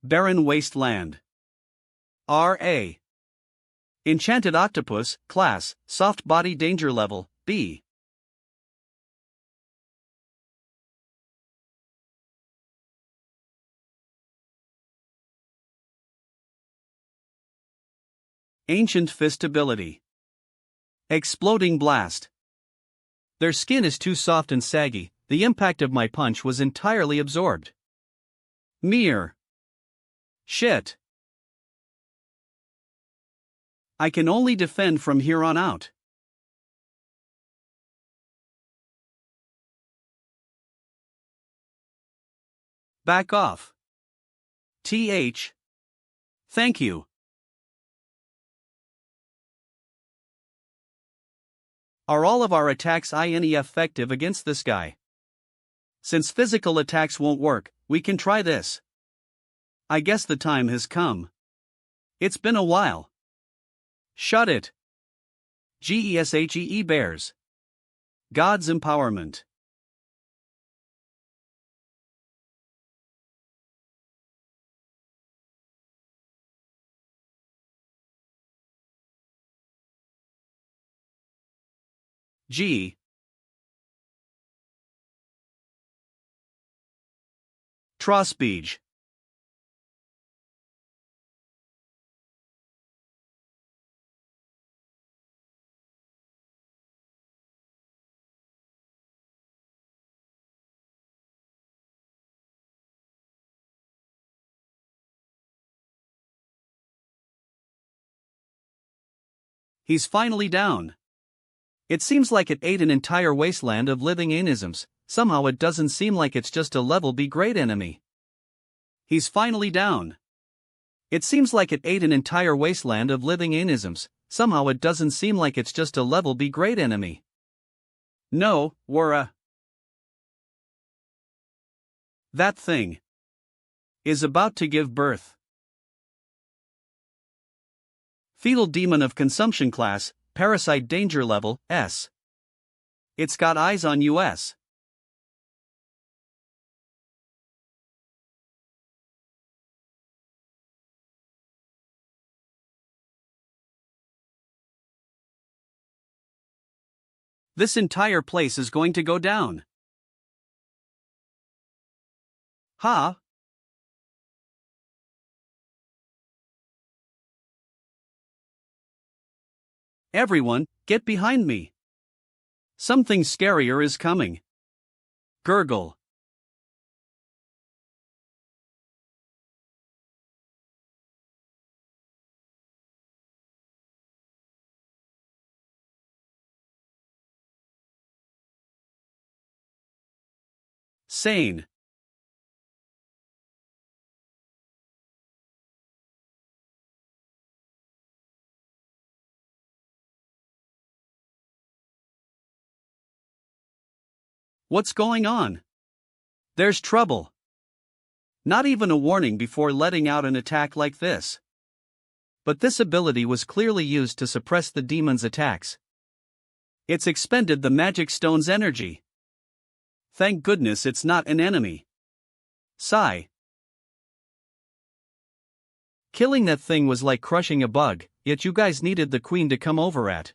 Barren wasteland. R.A. Enchanted octopus, class, soft body danger level, B. Ancient fist ability. Exploding blast. Their skin is too soft and saggy, the impact of my punch was entirely absorbed. Mere shit. I can only defend from here on out. Back off. TH. Thank you. Are all of our attacks effective against this guy? Since physical attacks won't work, we can try this. I guess the time has come. It's been a while. Shut it. GESHEE bears. God's empowerment. G. Trosbeej. He's finally down. It seems like it ate an entire wasteland of living anisms, somehow it doesn't seem like it's just a level B grade enemy. He's finally down. It seems like it ate an entire wasteland of living anisms, somehow it doesn't seem like it's just a level B grade enemy. No, that thing is about to give birth. Fetal demon of consumption class, parasite danger level, S. It's got eyes on US. This entire place is going to go down. Ha! Everyone, get behind me. Something scarier is coming. Gurgle. Sane. What's going on? There's trouble. Not even a warning before letting out an attack like this. But this ability was clearly used to suppress the demon's attacks. It's expended the magic stone's energy. Thank goodness it's not an enemy. Sigh. Killing that thing was like crushing a bug, yet you guys needed the queen to come over at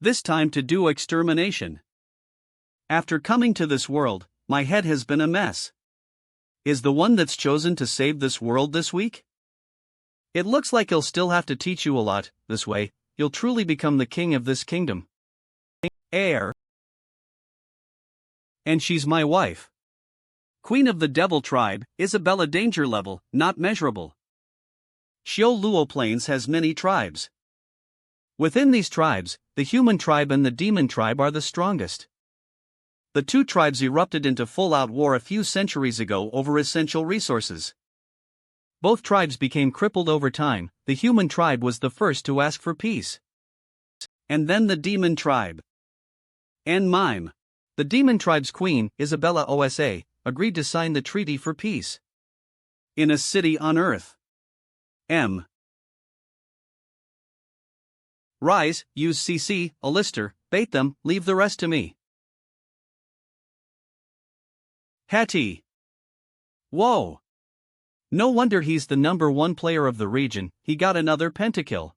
this time to do extermination. After coming to this world, my head has been a mess. Is the one that's chosen to save this world this week? It looks like he'll still have to teach you a lot. This way, you'll truly become the king of this kingdom. Heir. And she's my wife. Queen of the Devil Tribe, Isabella danger level, not measurable. Xiao Luo Plains has many tribes. Within these tribes, the human tribe and the demon tribe are the strongest. The two tribes erupted into full-out war a few centuries ago over essential resources. Both tribes became crippled over time. The human tribe was the first to ask for peace. And then the demon tribe. And mime. The demon tribe's queen, Isabella OSA, agreed to sign the treaty for peace. In a city on Earth. M. Rise, use CC, Alistair, bait them, leave the rest to me. Hattie. Whoa. No wonder he's the #1 player of the region, he got another pentakill.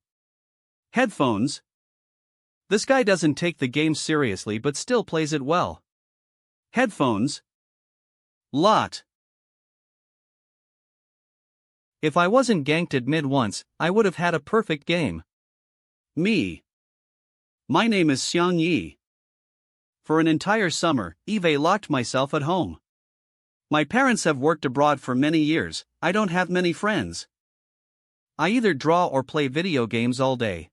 Headphones. This guy doesn't take the game seriously but still plays it well. Headphones. Lot. If I wasn't ganked at mid once, I would have had a perfect game. Me. My name is Xiang Yi. For an entire summer, Eve locked myself at home. My parents have worked abroad for many years, I don't have many friends. I either draw or play video games all day.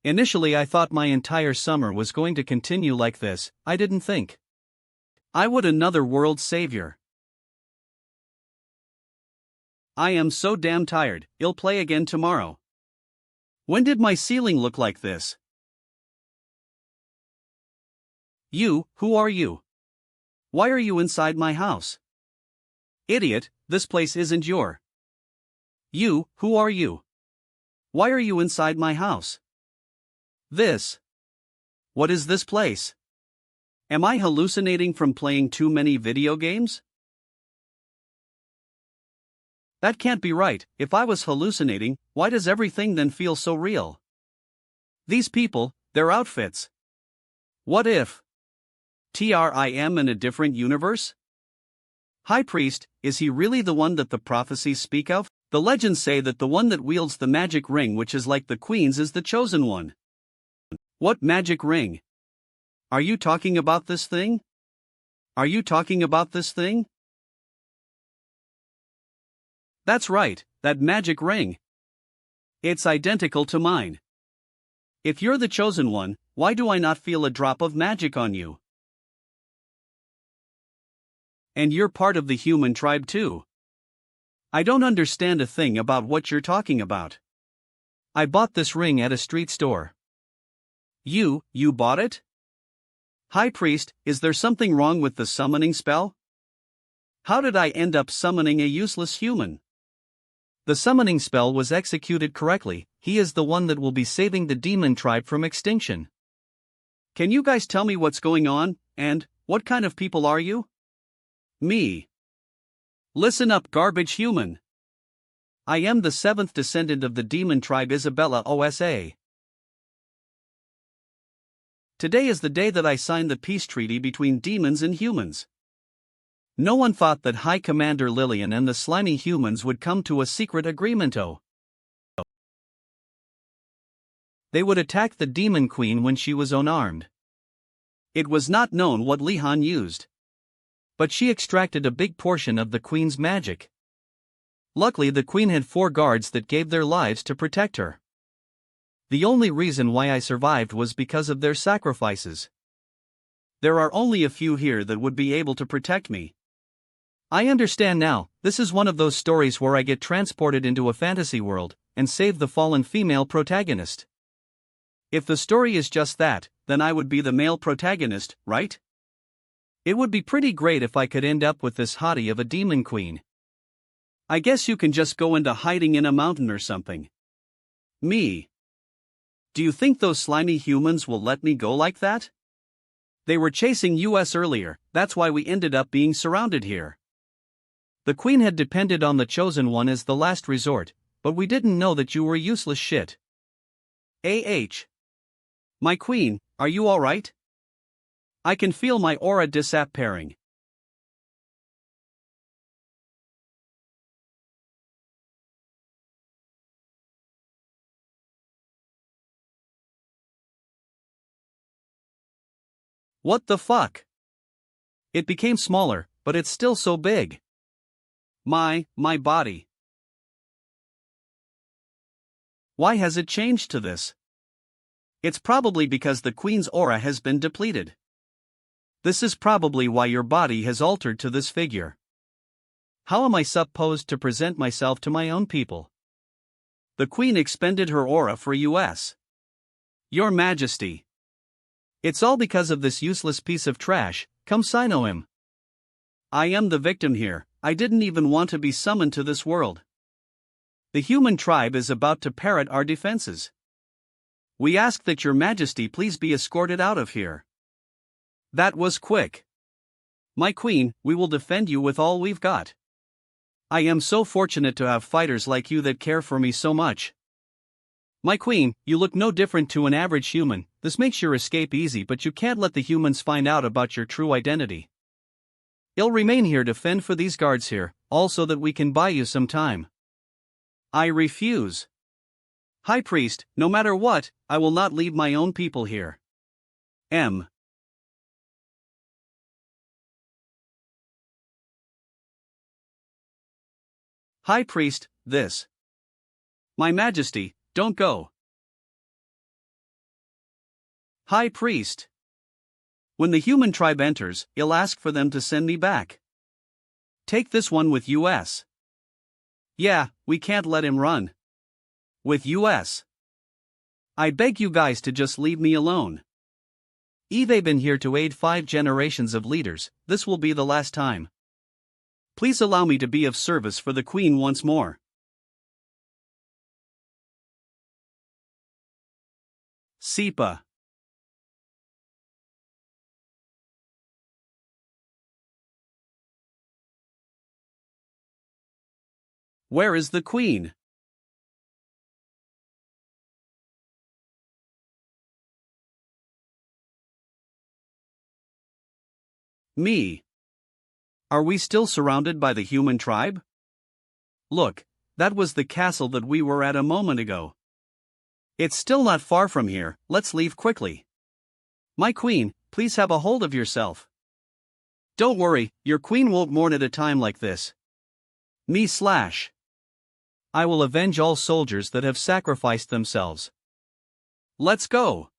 Initially I thought my entire summer was going to continue like this, I didn't think I would another world savior. I am so damn tired, I'll play again tomorrow. When did my ceiling look like this? You, who are you? Why are you inside my house? Idiot, this place isn't your. You, who are you? Why are you inside my house? This. What is this place? Am I hallucinating from playing too many video games? That can't be right. If I was hallucinating, why does everything then feel so real? These people, their outfits. What if I am in a different universe? High Priest, is he really the one that the prophecies speak of? The legends say that the one that wields the magic ring which is like the Queen's is the chosen one. What magic ring? Are you talking about this thing? Are you talking about this thing? That's right, that magic ring. It's identical to mine. If you're the chosen one, why do I not feel a drop of magic on you? And you're part of the human tribe too. I don't understand a thing about what you're talking about. I bought this ring at a street store. You bought it? High Priest, is there something wrong with the summoning spell? How did I end up summoning a useless human? The summoning spell was executed correctly, he is the one that will be saving the demon tribe from extinction. Can you guys tell me what's going on, and what kind of people are you? Me. Listen up, garbage human. I am the 7th descendant of the demon tribe Isabella OSA. Today is the day that I signed the peace treaty between demons and humans. No one thought that High Commander Lillian and the slimy humans would come to a secret agreement. They would attack the demon queen when she was unarmed. It was not known what Lihan used, but she extracted a big portion of the queen's magic. Luckily the queen had 4 guards that gave their lives to protect her. The only reason why I survived was because of their sacrifices. There are only a few here that would be able to protect me. I understand now, this is one of those stories where I get transported into a fantasy world, and save the fallen female protagonist. If the story is just that, then I would be the male protagonist, right? It would be pretty great if I could end up with this hottie of a demon queen. I guess you can just go into hiding in a mountain or something. Me. Do you think those slimy humans will let me go like that? They were chasing us earlier, that's why we ended up being surrounded here. The queen had depended on the chosen one as the last resort, but we didn't know that you were useless shit. My queen, are you alright? I can feel my aura disappearing. What the fuck? It became smaller, but it's still so big. My body. Why has it changed to this? It's probably because the queen's aura has been depleted. This is probably why your body has altered to this figure. How am I supposed to present myself to my own people? The queen expended her aura for us. Your Majesty. It's all because of this useless piece of trash, come sino him. I am the victim here, I didn't even want to be summoned to this world. The human tribe is about to parrot our defenses. We ask that your Majesty please be escorted out of here. That was quick. My queen, we will defend you with all we've got. I am so fortunate to have fighters like you that care for me so much. My queen, you look no different to an average human. This makes your escape easy, but you can't let the humans find out about your true identity. You'll remain here to fend for these guards here, also that we can buy you some time. I refuse. High Priest, no matter what, I will not leave my own people here. M. High Priest, this. My Majesty, don't go. High Priest. When the human tribe enters, you'll ask for them to send me back. Take this one with US. Yeah, we can't let him run. With US. I beg you guys to just leave me alone. I've been here to aid 5 generations of leaders, this will be the last time. Please allow me to be of service for the Queen once more. Sipa. Where is the Queen? Me. Are we still surrounded by the human tribe? Look, that was the castle that we were at a moment ago. It's still not far from here, let's leave quickly. My queen, please have a hold of yourself. Don't worry, your queen won't mourn at a time like this. Me/. I will avenge all soldiers that have sacrificed themselves. Let's go.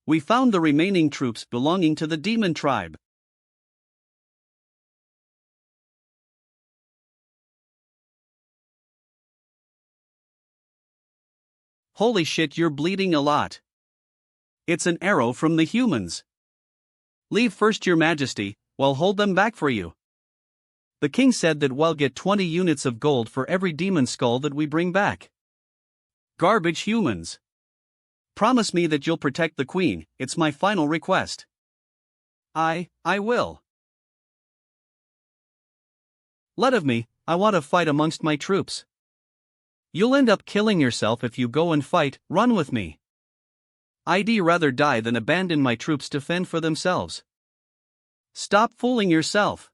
We found the remaining troops belonging to the demon tribe. Holy shit, you're bleeding a lot. It's an arrow from the humans. Leave first, your majesty, we'll hold them back for you. The king said that we'll get 20 units of gold for every demon skull that we bring back. Garbage humans. Promise me that you'll protect the queen, it's my final request. I will. Let of me, I want to fight amongst my troops. You'll end up killing yourself if you go and fight, run with me. I'd rather die than abandon my troops to fend for themselves. Stop fooling yourself.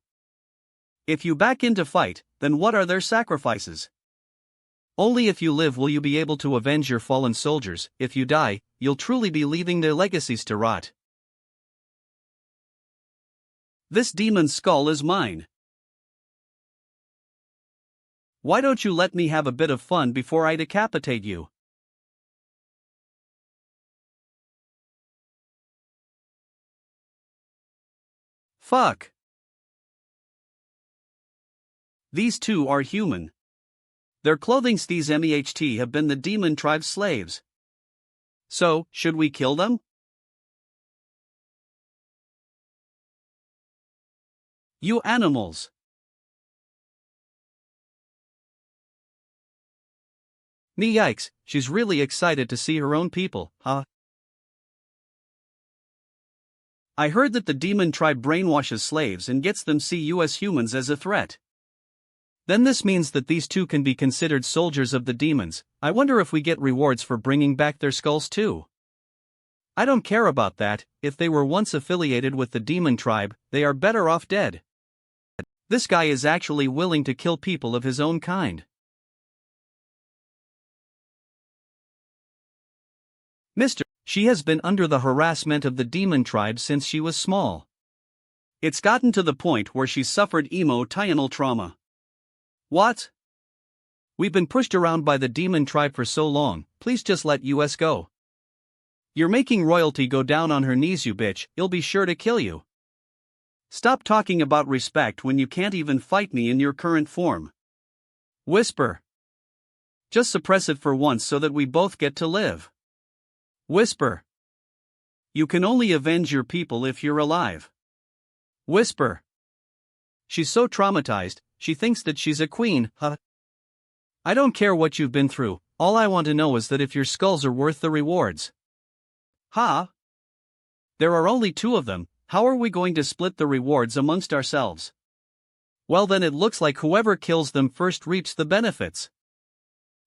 If you back in to fight, then what are their sacrifices? Only if you live will you be able to avenge your fallen soldiers. If you die, you'll truly be leaving their legacies to rot. This demon's skull is mine. Why don't you let me have a bit of fun before I decapitate you? Fuck. These two are human. Their clothings, these meht, have been the demon tribe's slaves. So, should we kill them? You animals. Me yikes, she's really excited to see her own people, huh? I heard that the demon tribe brainwashes slaves and gets them see us humans as a threat. Then this means that these two can be considered soldiers of the demons. I wonder if we get rewards for bringing back their skulls too. I don't care about that, if they were once affiliated with the demon tribe, they are better off dead. This guy is actually willing to kill people of his own kind. Mr. She has been under the harassment of the demon tribe since she was small. It's gotten to the point where she's suffered emotional trauma. What? We've been pushed around by the demon tribe for so long, please just let us go. You're making royalty go down on her knees, you bitch, he'll be sure to kill you. Stop talking about respect when you can't even fight me in your current form. Whisper. Just suppress it for once so that we both get to live. Whisper. You can only avenge your people if you're alive. Whisper. She's so traumatized, she thinks that she's a queen, huh? I don't care what you've been through, all I want to know is that if your skulls are worth the rewards. Huh? There are only 2 of them, how are we going to split the rewards amongst ourselves? Well then it looks like whoever kills them first reaps the benefits.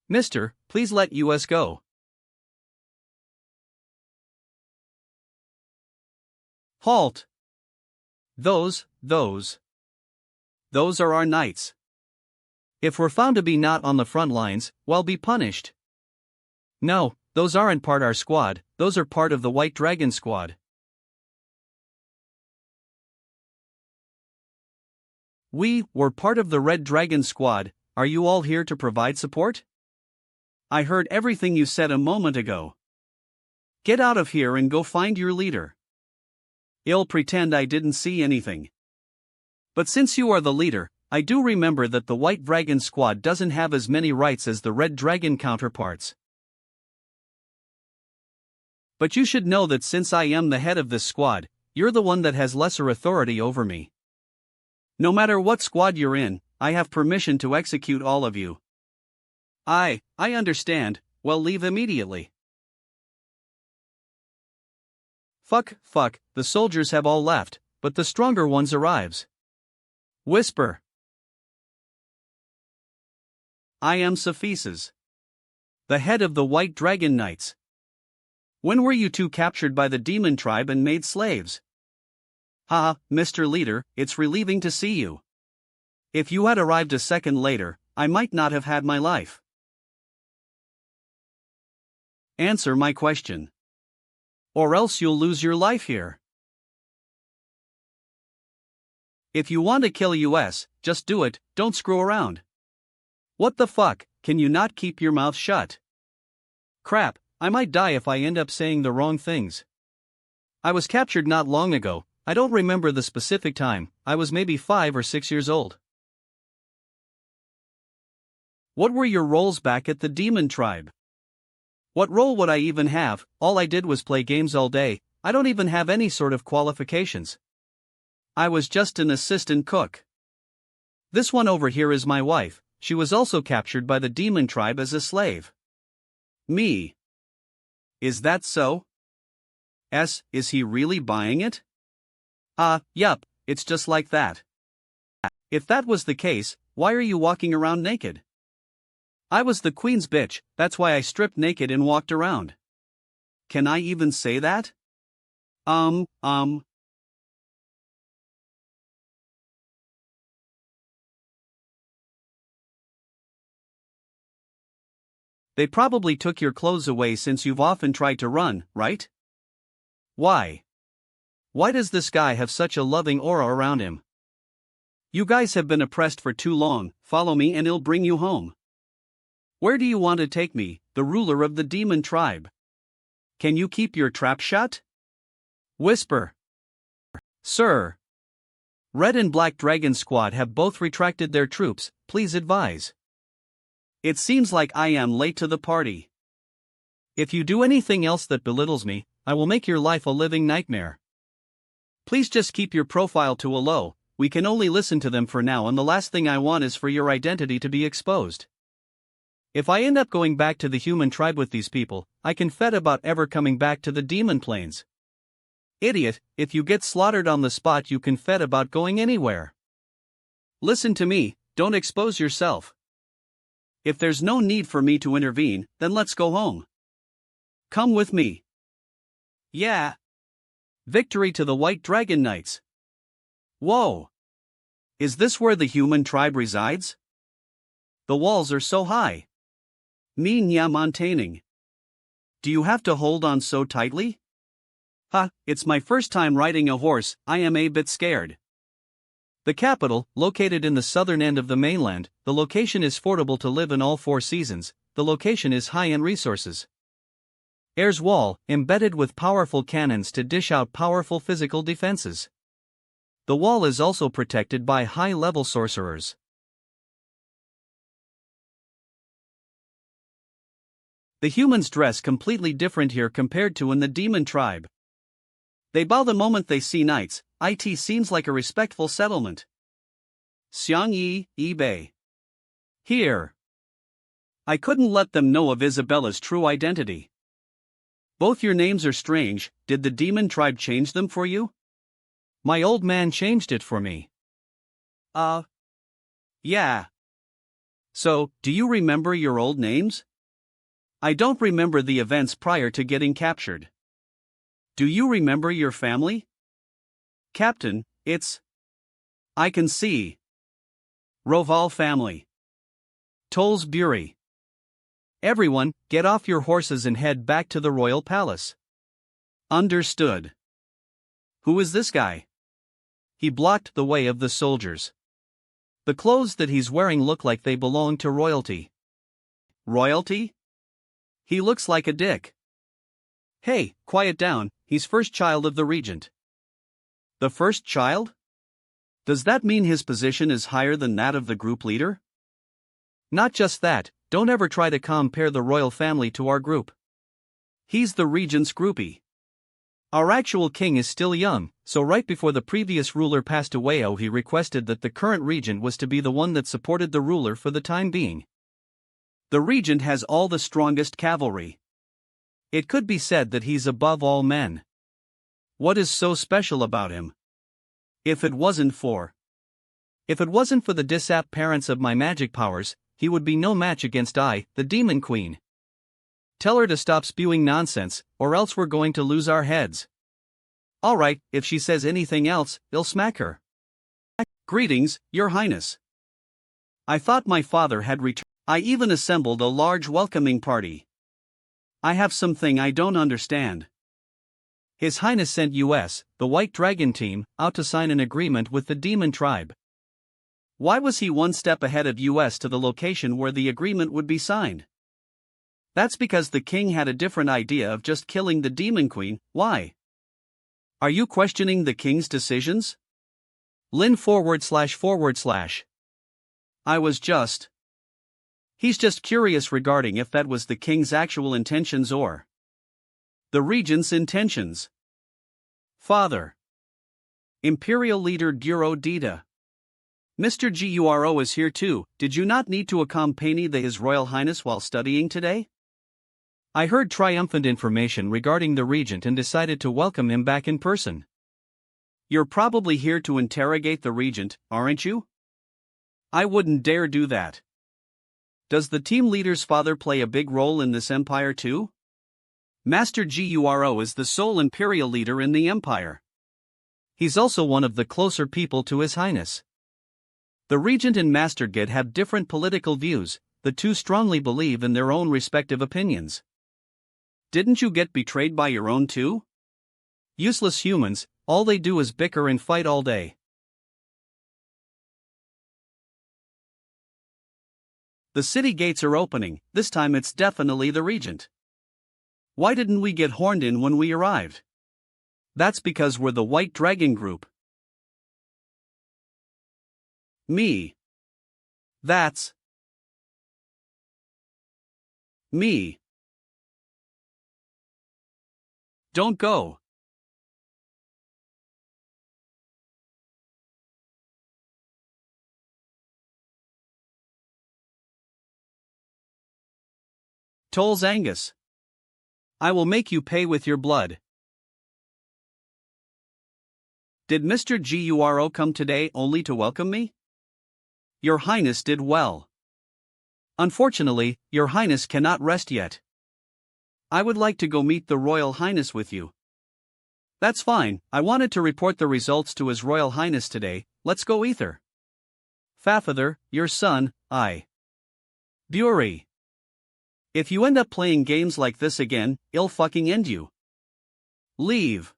Mister, please let us go. Halt! Those are our knights. If we're found to be not on the front lines, we'll be punished. No, those aren't part our squad, those are part of the White Dragon squad. We're part of the Red Dragon squad. Are you all here to provide support? I heard everything you said a moment ago. Get out of here and go find your leader. I'll pretend I didn't see anything. But since you are the leader, I do remember that the White Dragon squad doesn't have as many rights as the Red Dragon counterparts. But you should know that since I am the head of this squad, you're the one that has lesser authority over me. No matter what squad you're in, I have permission to execute all of you. I understand, well leave immediately. Fuck, the soldiers have all left, but the stronger ones arrives. Whisper. I am Cephesus, the head of the White Dragon Knights. When were you two captured by the demon tribe and made slaves? Mr. Leader, it's relieving to see you. If you had arrived a second later, I might not have had my life. Answer my question. Or else you'll lose your life here. If you want to kill us, just do it, don't screw around. What the fuck, can you not keep your mouth shut? Crap, I might die if I end up saying the wrong things. I was captured not long ago, I don't remember the specific time, I was maybe 5 or 6 years old. What were your roles back at the demon tribe? What role would I even have? All I did was play games all day, I don't even have any sort of qualifications. I was just an assistant cook. This one over here is my wife, she was also captured by the demon tribe as a slave. Me. Is that so? Is he really buying it? Yup, it's just like that. If that was the case, why are you walking around naked? I was the queen's bitch, that's why I stripped naked and walked around. Can I even say that? They probably took your clothes away since you've often tried to run, right? Why? Why does this guy have such a loving aura around him? You guys have been oppressed for too long, follow me and I'll bring you home. Where do you want to take me, the ruler of the demon tribe? Can you keep your trap shut? Whisper. Sir. Red and Black Dragon Squad have both retracted their troops, please advise. It seems like I am late to the party. If you do anything else that belittles me, I will make your life a living nightmare. Please just keep your profile to a low, we can only listen to them for now and the last thing I want is for your identity to be exposed. If I end up going back to the human tribe with these people, I can fed about ever coming back to the demon plains. Idiot, if you get slaughtered on the spot you can fed about going anywhere. Listen to me, don't expose yourself. If there's no need for me to intervene, then let's go home. Come with me. Yeah. Victory to the White Dragon Knights. Whoa. Is this where the human tribe resides? The walls are so high. Me nya montaining. Do you have to hold on so tightly? It's my first time riding a horse, I am a bit scared. The capital, located in the southern end of the mainland, the location is fordable to live in all 4 seasons, the location is high in resources. Air's wall, embedded with powerful cannons to dish out powerful physical defenses. The wall is also protected by high-level sorcerers. The humans dress completely different here compared to in the demon tribe. They bow the moment they see knights, it seems like a respectful settlement. Xiang Yi, eBay. Here. I couldn't let them know of Isabella's true identity. Both your names are strange, did the demon tribe change them for you? My old man changed it for me. Yeah. So, do you remember your old names? I don't remember the events prior to getting captured. Do you remember your family? Captain, it's... I can see. Roval family. Tolls Bury. Everyone, get off your horses and head back to the royal palace. Understood. Who is this guy? He blocked the way of the soldiers. The clothes that he's wearing look like they belong to royalty. Royalty? He looks like a dick. Hey, quiet down, he's first child of the regent. The first child? Does that mean his position is higher than that of the group leader? Not just that, don't ever try to compare the royal family to our group. He's the regent's groupie. Our actual king is still young, so right before the previous ruler passed away, he requested that the current regent was to be the one that supported the ruler for the time being. The regent has all the strongest cavalry. It could be said that he's above all men. What is so special about him? If it wasn't for the dissap parents of my magic powers, he would be no match against the demon queen. Tell her to stop spewing nonsense, or else we're going to lose our heads. Alright, if she says anything else, I'll smack her. Greetings, Your Highness. I thought my father had returned. I even assembled a large welcoming party. I have something I don't understand. His Highness sent us, the White Dragon team, out to sign an agreement with the demon tribe. Why was he one step ahead of us to the location where the agreement would be signed? That's because the king had a different idea of just killing the demon queen. Why? Are you questioning the king's decisions? Lin //. I was just... He's just curious regarding if that was the king's actual intentions or the regent's intentions. Father. Imperial Leader Guro Dita. Mr. Guro is here too. Did you not need to accompany His Royal Highness while studying today? I heard triumphant information regarding the regent and decided to welcome him back in person. You're probably here to interrogate the regent, aren't you? I wouldn't dare do that. Does the team leader's father play a big role in this empire too? Master Guro is the sole imperial leader in the empire. He's also one of the closer people to His Highness. The regent and Master Gid have different political views, the two strongly believe in their own respective opinions. Didn't you get betrayed by your own too? Useless humans, all they do is bicker and fight all day. The city gates are opening, this time it's definitely the regent. Why didn't we get horned in when we arrived? That's because we're the White Dragon group. Me. That's me. Don't go. Tolls Angus. I will make you pay with your blood. Did Mr. Guro come today only to welcome me? Your Highness did well. Unfortunately, Your Highness cannot rest yet. I would like to go meet the Royal Highness with you. That's fine, I wanted to report the results to His Royal Highness today. Let's go Ether. Father, your son, Bury. If you end up playing games like this again, I'll fucking end you. Leave.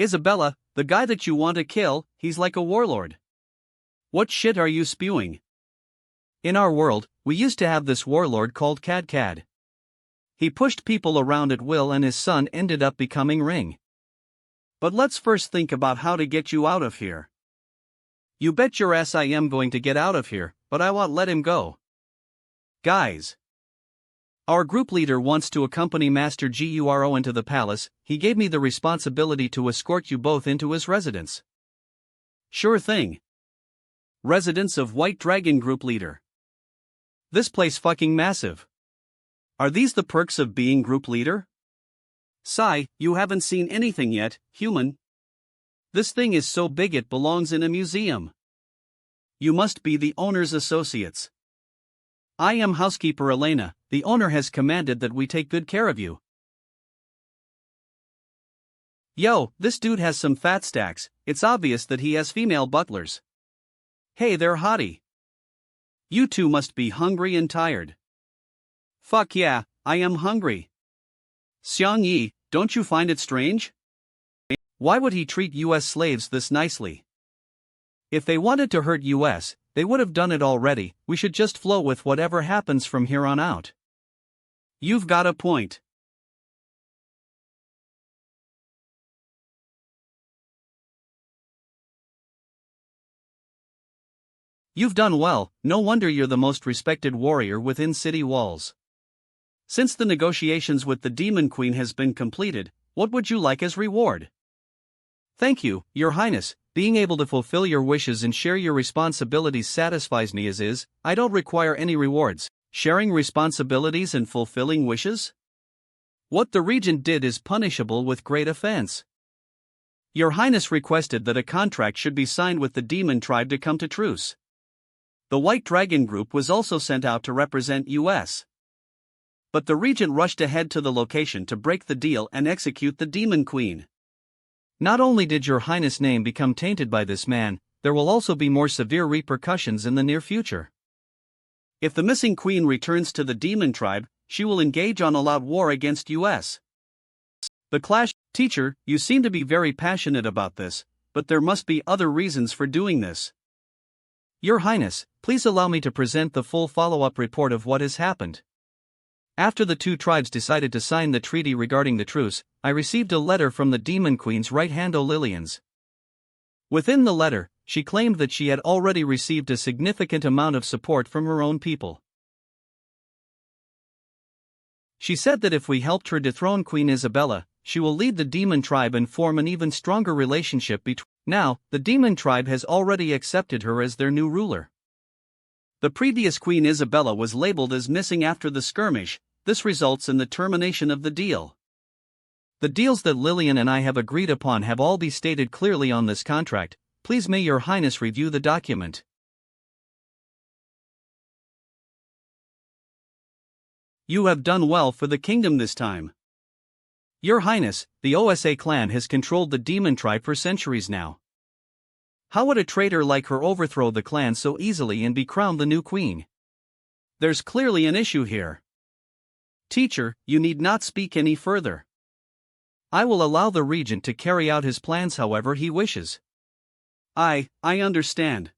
Isabella, the guy that you want to kill, he's like a warlord. What shit are you spewing? In our world, we used to have this warlord called Cad. He pushed people around at will and his son ended up becoming Ring. But let's first think about how to get you out of here. You bet your ass I am going to get out of here, but I won't let him go. Guys. Our group leader wants to accompany Master Guro into the palace. He gave me the responsibility to escort you both into his residence. Sure thing. Residence of White Dragon group leader. This place fucking massive. Are these the perks of being group leader? Sigh, you haven't seen anything yet, human. This thing is so big it belongs in a museum. You must be the owner's associates. I am housekeeper Elena, the owner has commanded that we take good care of you. Yo, this dude has some fat stacks, it's obvious that he has female butlers. Hey there hottie. You two must be hungry and tired. Fuck yeah, I am hungry. Xiang Yi, don't you find it strange? Why would he treat US slaves this nicely? If they wanted to hurt US, they would have done it already, we should just flow with whatever happens from here on out. You've got a point. You've done well, no wonder you're the most respected warrior within city walls. Since the negotiations with the Demon Queen has been completed, what would you like as reward? Thank you, Your Highness, being able to fulfill your wishes and share your responsibilities satisfies me as is, I don't require any rewards. Sharing responsibilities and fulfilling wishes? What the Regent did is punishable with great offense. Your Highness requested that a contract should be signed with the Demon Tribe to come to truce. The White Dragon Group was also sent out to represent US. But the Regent rushed ahead to the location to break the deal and execute the Demon Queen. Not only did Your Highness' name become tainted by this man, there will also be more severe repercussions in the near future. If the missing queen returns to the Demon Tribe, she will engage on all-out war against US. The clash. Teacher, you seem to be very passionate about this, but there must be other reasons for doing this. Your Highness, please allow me to present the full follow-up report of what has happened. After the two tribes decided to sign the treaty regarding the truce, I received a letter from the Demon Queen's right-hand Lillians. Within the letter, she claimed that she had already received a significant amount of support from her own people. She said that if we helped her dethrone Queen Isabella, she will lead the Demon Tribe and form an even stronger relationship between. Now, the Demon Tribe has already accepted her as their new ruler. The previous Queen Isabella was labeled as missing after the skirmish. This results in the termination of the deal. The deals that Lillian and I have agreed upon have all be stated clearly on this contract. Please may Your Highness review the document. You have done well for the kingdom this time. Your Highness, the OSA clan has controlled the Demon Tribe for centuries now. How would a traitor like her overthrow the clan so easily and be crowned the new queen? There's clearly an issue here. Teacher, you need not speak any further. I will allow the Regent to carry out his plans however he wishes. I understand.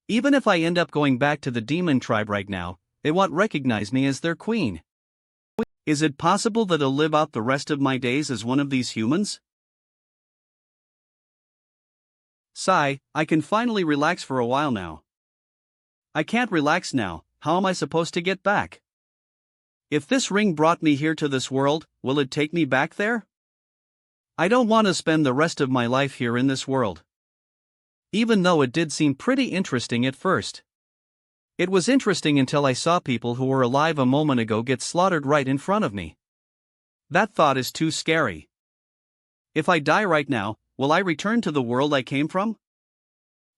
Even if I end up going back to the Demon Tribe right now, they won't recognize me as their queen. Is it possible that I'll live out the rest of my days as one of these humans? Sigh, I can finally relax for a while now. I can't relax now, how am I supposed to get back? If this ring brought me here to this world, will it take me back there? I don't want to spend the rest of my life here in this world. Even though it did seem pretty interesting at first. It was interesting until I saw people who were alive a moment ago get slaughtered right in front of me. That thought is too scary. If I die right now, will I return to the world I came from?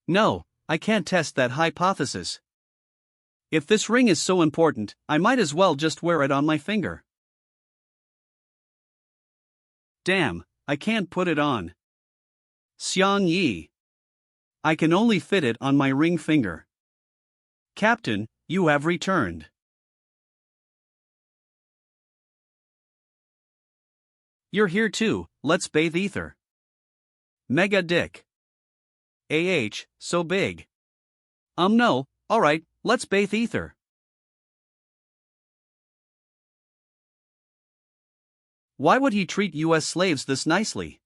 No, I can't test that hypothesis. If this ring is so important, I might as well just wear it on my finger. Damn, I can't put it on. Xiang Yi. I can only fit it on my ring finger. Captain, you have returned. You're here too, let's bathe ether. Mega dick. So big. No, alright, let's bathe ether. Why would he treat US slaves this nicely?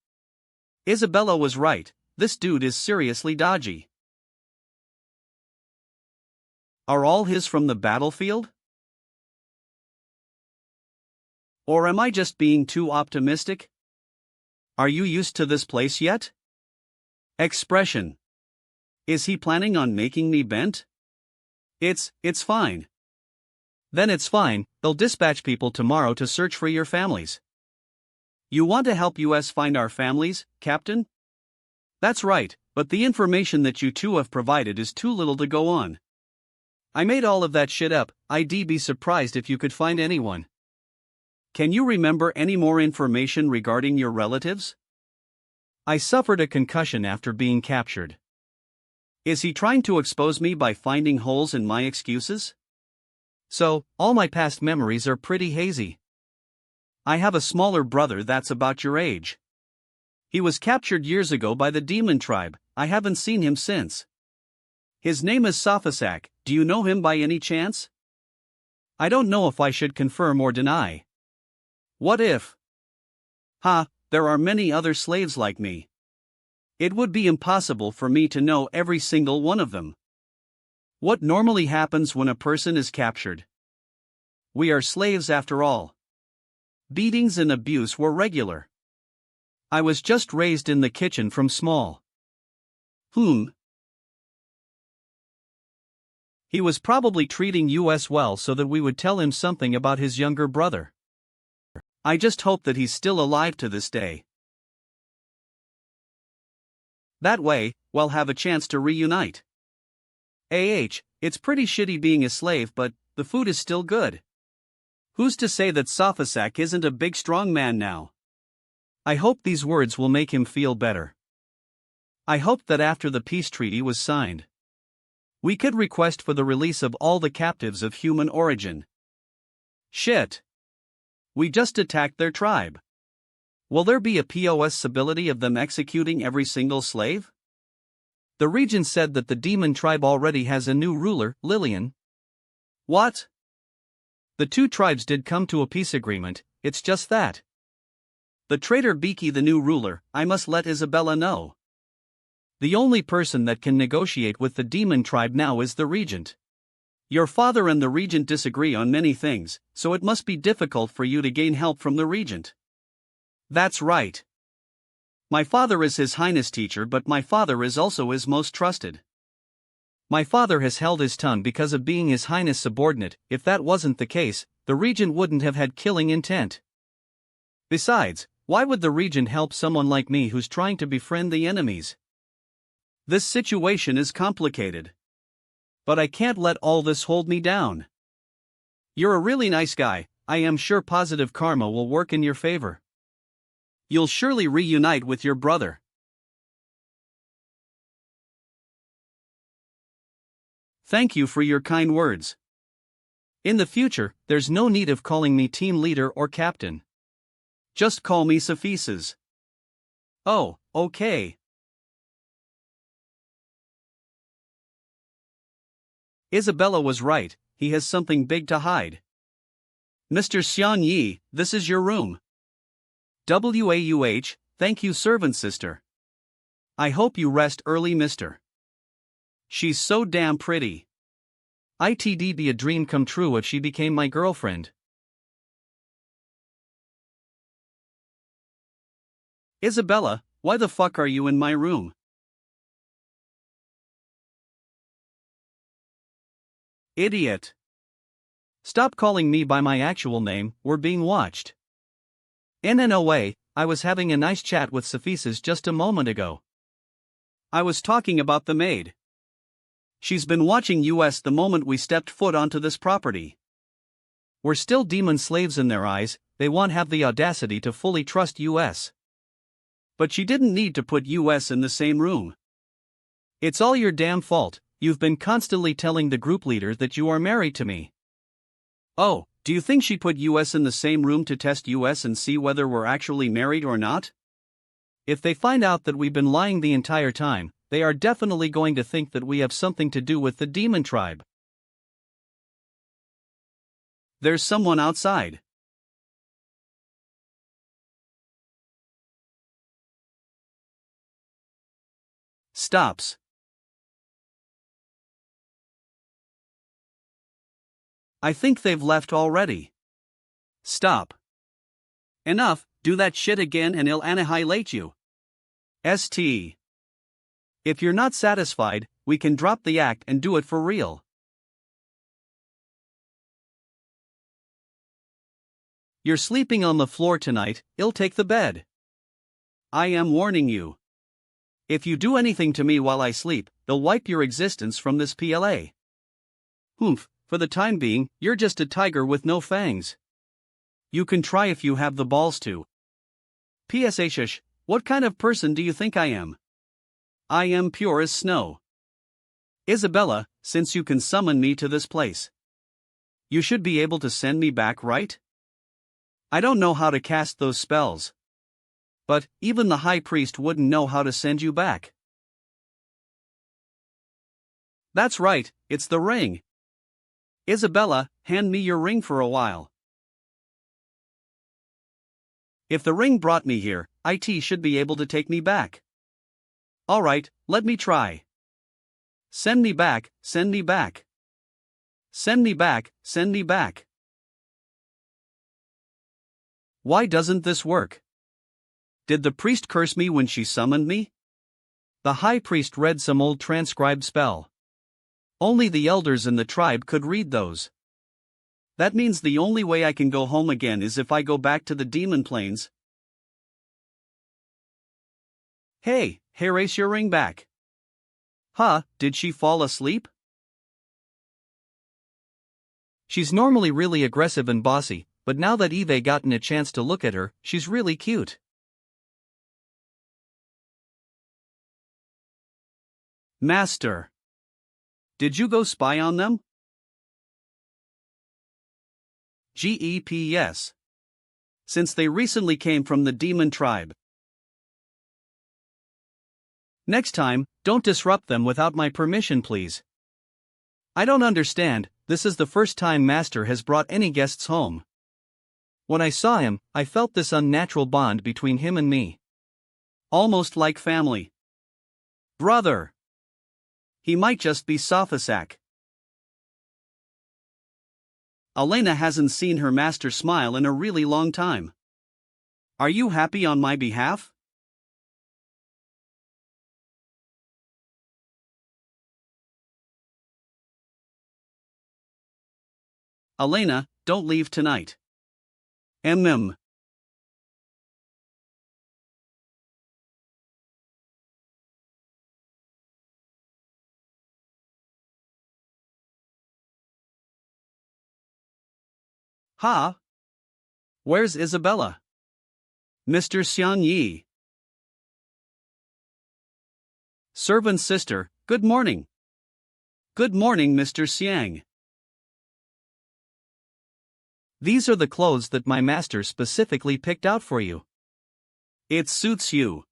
Isabella was right, this dude is seriously dodgy. Are all his from the battlefield? Or am I just being too optimistic? Are you used to this place yet? Expression. Is he planning on making me bent? It's fine. Then it's fine, they'll dispatch people tomorrow to search for your families. You want to help us find our families, Captain? That's right, but the information that you two have provided is too little to go on. I made all of that shit up, I'd be surprised if you could find anyone. Can you remember any more information regarding your relatives? I suffered a concussion after being captured. Is he trying to expose me by finding holes in my excuses? So, all my past memories are pretty hazy. I have a smaller brother that's about your age. He was captured years ago by the demon tribe, I haven't seen him since. His name is Sophisac, do you know him by any chance? I don't know if I should confirm or deny. What if? There are many other slaves like me. It would be impossible for me to know every single one of them. What normally happens when a person is captured? We are slaves after all. Beatings and abuse were regular. I was just raised in the kitchen from small. He was probably treating us well so that we would tell him something about his younger brother. I just hope that he's still alive to this day. That way, we'll have a chance to reunite. It's pretty shitty being a slave, but the food is still good. Who's to say that Sophisac isn't a big strong man now? I hope these words will make him feel better. I hoped that after the peace treaty was signed, we could request for the release of all the captives of human origin. Shit. We just attacked their tribe. Will there be a possibility of them executing every single slave? The Regent said that the demon tribe already has a new ruler, Lillian. What? The two tribes did come to a peace agreement, it's just that. The traitor Beaky the new ruler, I must let Isabella know. The only person that can negotiate with the demon tribe now is the Regent. Your father and the Regent disagree on many things, so it must be difficult for you to gain help from the Regent. That's right. My father is His Highness teacher, but my father is also his most trusted. My father has held his tongue because of being His Highness subordinate. If that wasn't the case, the Regent wouldn't have had killing intent. Besides, why would the Regent help someone like me who's trying to befriend the enemies? This situation is complicated. But I can't let all this hold me down. You're a really nice guy, I am sure positive karma will work in your favor. You'll surely reunite with your brother. Thank you for your kind words. In the future, there's no need of calling me team leader or captain. Just call me Sophises. Oh, okay. Isabella was right, he has something big to hide. Mr. Xian Yi, this is your room. Wauh, thank you servant sister. I hope you rest early, mister. She's so damn pretty. It'd be a dream come true if she became my girlfriend. Isabella, why the fuck are you in my room? Idiot. Stop calling me by my actual name, we're being watched. NNOA, I was having a nice chat with Sophises just a moment ago. I was talking about the maid. She's been watching us the moment we stepped foot onto this property. We're still demon slaves in their eyes, they won't have the audacity to fully trust us. But she didn't need to put us in the same room. It's all your damn fault, you've been constantly telling the group leader that you are married to me. Oh, do you think she put us in the same room to test us and see whether we're actually married or not? If they find out that we've been lying the entire time, they are definitely going to think that we have something to do with the demon tribe. There's someone outside. Stops. I think they've left already. Stop. Enough, do that shit again and I'll annihilate you. St. If you're not satisfied, we can drop the act and do it for real. You're sleeping on the floor tonight, I'll take the bed. I am warning you. If you do anything to me while I sleep, they'll wipe your existence from this PLA. Humph, for the time being, you're just a tiger with no fangs. You can try if you have the balls to. P.S. Shush, what kind of person do you think I am? I am pure as snow. Isabella, since you can summon me to this place, you should be able to send me back, right? I don't know how to cast those spells. But even the high priest wouldn't know how to send you back. That's right, it's the ring. Isabella, hand me your ring for a while. If the ring brought me here, it should be able to take me back. Alright, let me try. Send me back, send me back. Send me back, send me back. Why doesn't this work? Did the priest curse me when she summoned me? The high priest read some old transcribed spell. Only the elders in the tribe could read those. That means the only way I can go home again is if I go back to the demon plains. Hey, race your ring back. Huh, did she fall asleep? She's normally really aggressive and bossy, but now that Eve gotten a chance to look at her, she's really cute. Master. Did you go spy on them? Yes. Since they recently came from the demon tribe. Next time, don't disrupt them without my permission, please. I don't understand, this is the first time Master has brought any guests home. When I saw him, I felt this unnatural bond between him and me. Almost like family. Brother. He might just be Sophisac. Elena hasn't seen her master smile in a really long time. Are you happy on my behalf? Elena, don't leave tonight. Mm. Ha? Where's Isabella? Mr. Xiang Yi. Servant's sister, good morning. Good morning, Mr. Xiang. These are the clothes that my master specifically picked out for you. It suits you.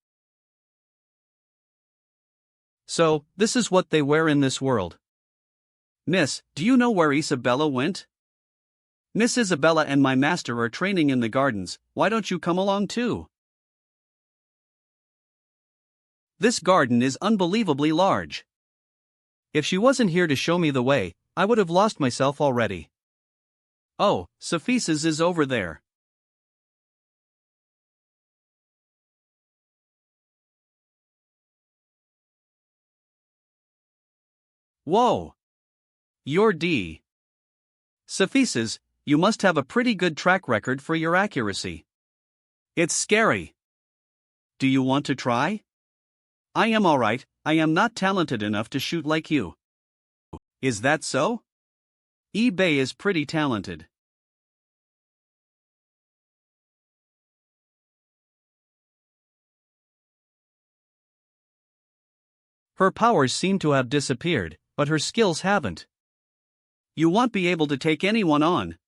So, this is what they wear in this world. Miss, do you know where Isabella went? Miss Isabella and my master are training in the gardens, why don't you come along too? This garden is unbelievably large. If she wasn't here to show me the way, I would have lost myself already. Oh, Sophisa's is over there. Whoa! You're D. Sophisa's, you must have a pretty good track record for your accuracy. It's scary. Do you want to try? I am alright, I am not talented enough to shoot like you. Is that so? eBay is pretty talented. Her powers seem to have disappeared, but her skills haven't. You won't be able to take anyone on.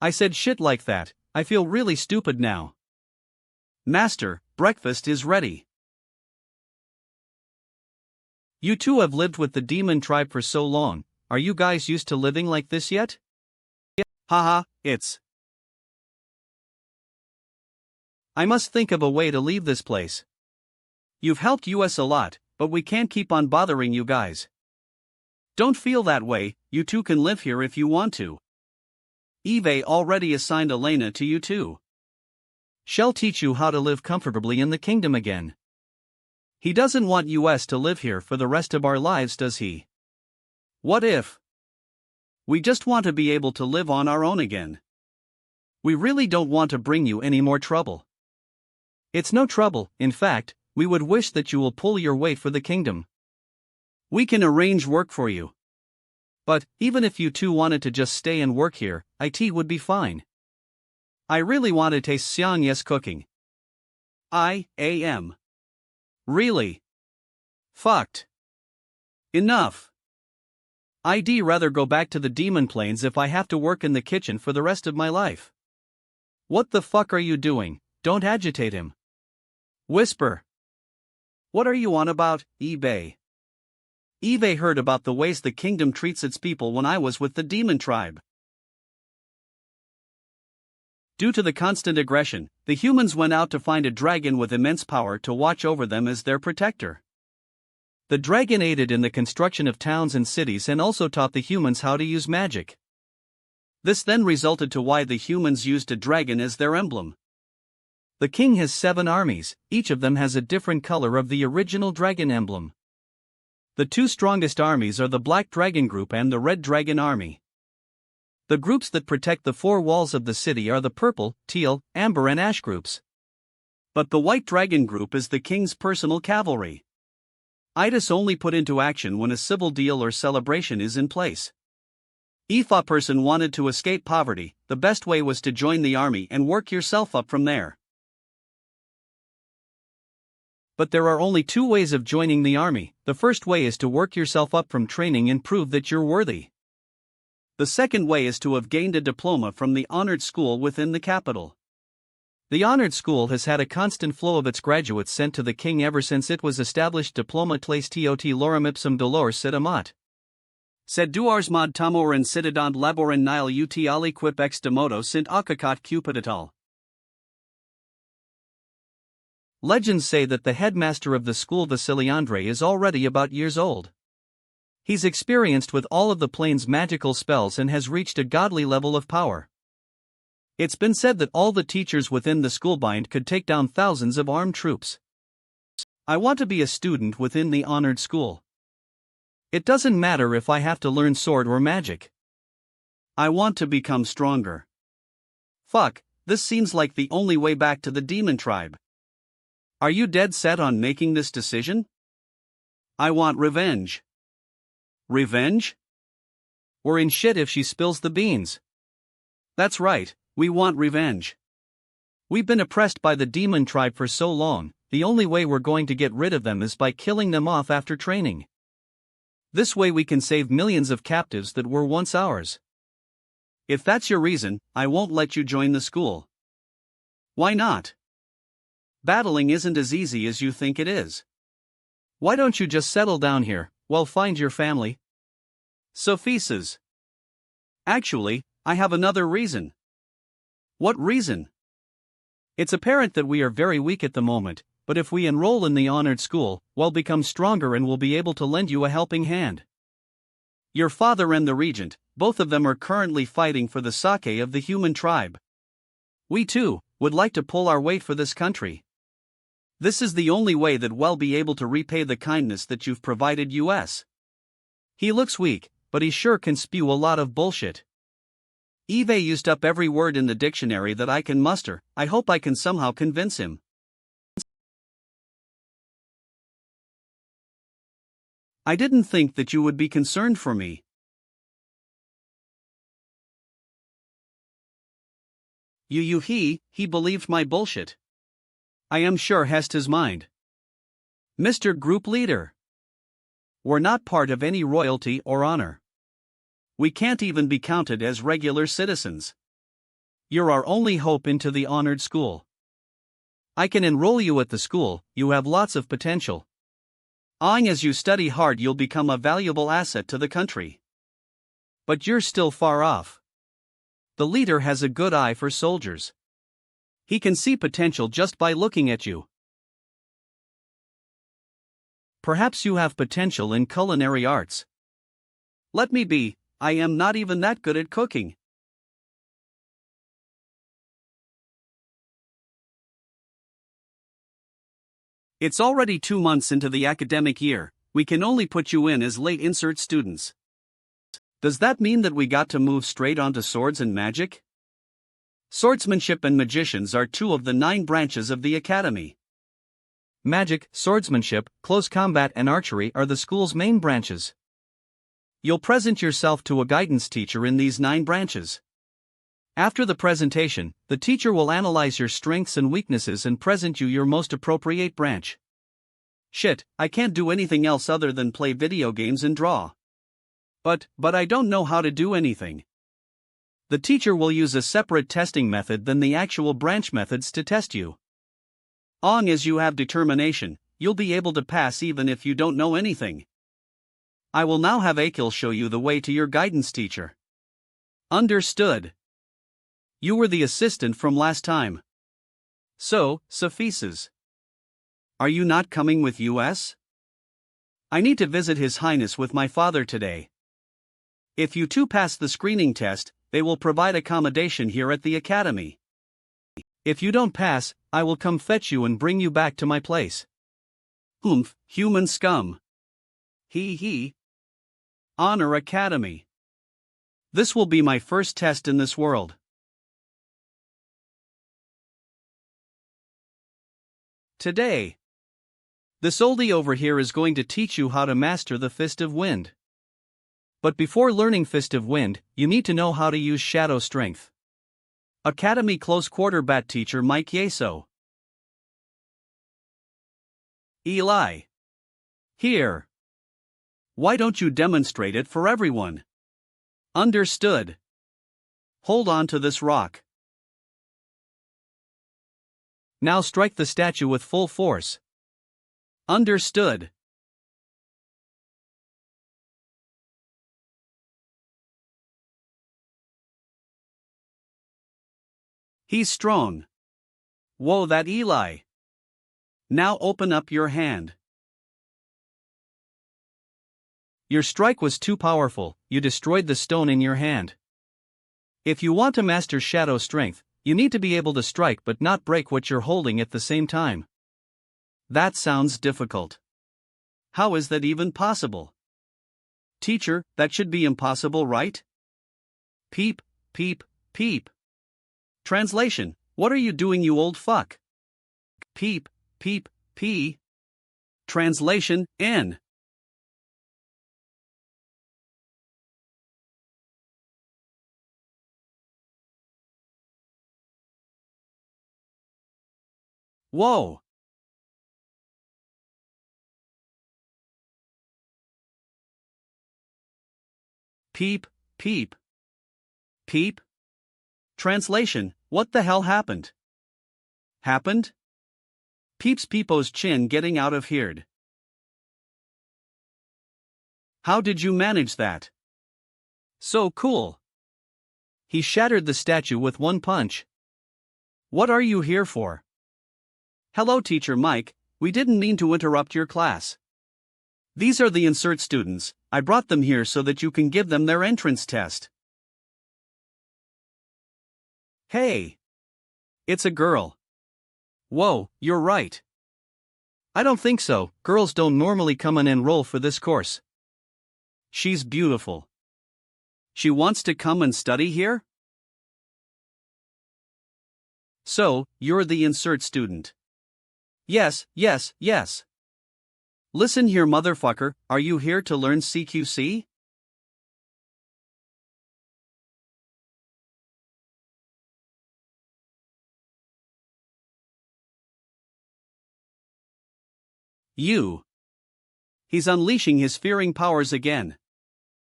I said shit like that, I feel really stupid now. Master, breakfast is ready. You two have lived with the demon tribe for so long, are you guys used to living like this yet? Haha, it's. I must think of a way to leave this place. You've helped us a lot, but we can't keep on bothering you guys. Don't feel that way, you two can live here if you want to. Eve already assigned Elena to you too. She'll teach you how to live comfortably in the kingdom again. He doesn't want us to live here for the rest of our lives, does he? What if? We just want to be able to live on our own again. We really don't want to bring you any more trouble. It's no trouble, in fact, we would wish that you will pull your weight for the kingdom. We can arrange work for you. But, even if you two wanted to just stay and work here, it would be fine. I really want to taste Xiangye's cooking. I am. Really? Fucked. Enough. I'd rather go back to the demon plains if I have to work in the kitchen for the rest of my life. What the fuck are you doing? Don't agitate him. Whisper. What are you on about, eBay? eBay heard about the ways the kingdom treats its people when I was with the demon tribe. Due to the constant aggression, the humans went out to find a dragon with immense power to watch over them as their protector. The dragon aided in the construction of towns and cities and also taught the humans how to use magic. This then resulted to why the humans used a dragon as their emblem. The king has 7 armies, each of them has a different color of the original dragon emblem. The 2 strongest armies are the Black Dragon Group and the Red Dragon Army. The groups that protect the 4 walls of the city are the Purple, Teal, Amber and Ash groups. But the White Dragon Group is the king's personal cavalry. It is only put into action when a civil deal or celebration is in place. If a person wanted to escape poverty, the best way was to join the army and work yourself up from there. But there are only 2 ways of joining the army. The first way is to work yourself up from training and prove that you're worthy. The second way is to have gained a diploma from the honored school within the capital. The honored school has had a constant flow of its graduates sent to the king ever since it was established. Diploma tles tot lorem ipsum dolor sit amat. Sed duars mod tamorin citadant laborin nile ut aliquip ex demodo sint akakat cupidital. Legends say that the headmaster of the school Vasiliandre is already about years old. He's experienced with all of the plane's magical spells and has reached a godly level of power. It's been said that all the teachers within the schoolbind could take down thousands of armed troops. I want to be a student within the honored school. It doesn't matter if I have to learn sword or magic. I want to become stronger. Fuck, this seems like the only way back to the demon tribe. Are you dead set on making this decision? I want revenge. Revenge? We're in shit if she spills the beans. That's right, we want revenge. We've been oppressed by the demon tribe for so long, the only way we're going to get rid of them is by killing them off after training. This way we can save millions of captives that were once ours. If that's your reason, I won't let you join the school. Why not? Battling isn't as easy as you think it is. Why don't you just settle down here, well find your family? Sophises. Actually, I have another reason. What reason? It's apparent that we are very weak at the moment, but if we enroll in the honored school, we'll become stronger and will be able to lend you a helping hand. Your father and the regent, both of them are currently fighting for the sake of the human tribe. We too would like to pull our weight for this country. This is the only way that we'll be able to repay the kindness that you've provided us. He looks weak, but he sure can spew a lot of bullshit. Eve used up every word in the dictionary that I can muster. I hope I can somehow convince him. I didn't think that you would be concerned for me. He believed my bullshit. I am sure hast his mind. Mr. Group Leader. We're not part of any royalty or honor. We can't even be counted as regular citizens. You're our only hope into the honored school. I can enroll you at the school, you have lots of potential. As you study hard you'll become a valuable asset to the country. But you're still far off. The leader has a good eye for soldiers. He can see potential just by looking at you. Perhaps you have potential in culinary arts. Let me be, I am not even that good at cooking. It's already 2 months into the academic year, we can only put you in as late insert students. Does that mean that we got to move straight onto swords and magic? Swordsmanship and magicians are two of the 9 branches of the academy. Magic, swordsmanship, close combat and archery are the school's main branches. You'll present yourself to a guidance teacher in these 9 branches. After the presentation, the teacher will analyze your strengths and weaknesses and present you your most appropriate branch. Shit, I can't do anything else other than play video games and draw. But I don't know how to do anything. The teacher will use a separate testing method than the actual branch methods to test you. Long as you have determination, you'll be able to pass even if you don't know anything. I will now have Akil show you the way to your guidance teacher. Understood. You were the assistant from last time. So, suffices. Are you not coming with us? I need to visit His Highness with my father today. If you two pass the screening test, they will provide accommodation here at the academy. If you don't pass, I will come fetch you and bring you back to my place. Humph, human scum. He. Honor Academy. This will be my first test in this world. Today, this oldie over here is going to teach you how to master the Fist of Wind. But before learning Fist of Wind, you need to know how to use Shadow Strength. Academy Close Quarter Bat Teacher Mike Yeso. Eli. Here. Why don't you demonstrate it for everyone? Understood. Hold on to this rock. Now strike the statue with full force. Understood. He's strong. Whoa, that Eli. Now open up your hand. Your strike was too powerful, you destroyed the stone in your hand. If you want to master Shadow Strength, you need to be able to strike but not break what you're holding at the same time. That sounds difficult. How is that even possible? Teacher, that should be impossible, right? Peep, peep, peep. Translation: what are you doing, you old fuck? Peep, peep, pee. Translation: N. Whoa. Peep, peep. Peep. Translation: what the hell happened? Happened? Peeps Peepo's chin getting out of here. How did you manage that? So cool. He shattered the statue with one punch. What are you here for? Hello, Teacher Mike, we didn't mean to interrupt your class. These are the insert students, I brought them here so that you can give them their entrance test. Hey! It's a girl. Whoa, you're right. I don't think so, girls don't normally come and enroll for this course. She's beautiful. She wants to come and study here? So, you're the insert student. Yes. Listen here, motherfucker, are you here to learn CQC? You. He's unleashing his fearing powers again.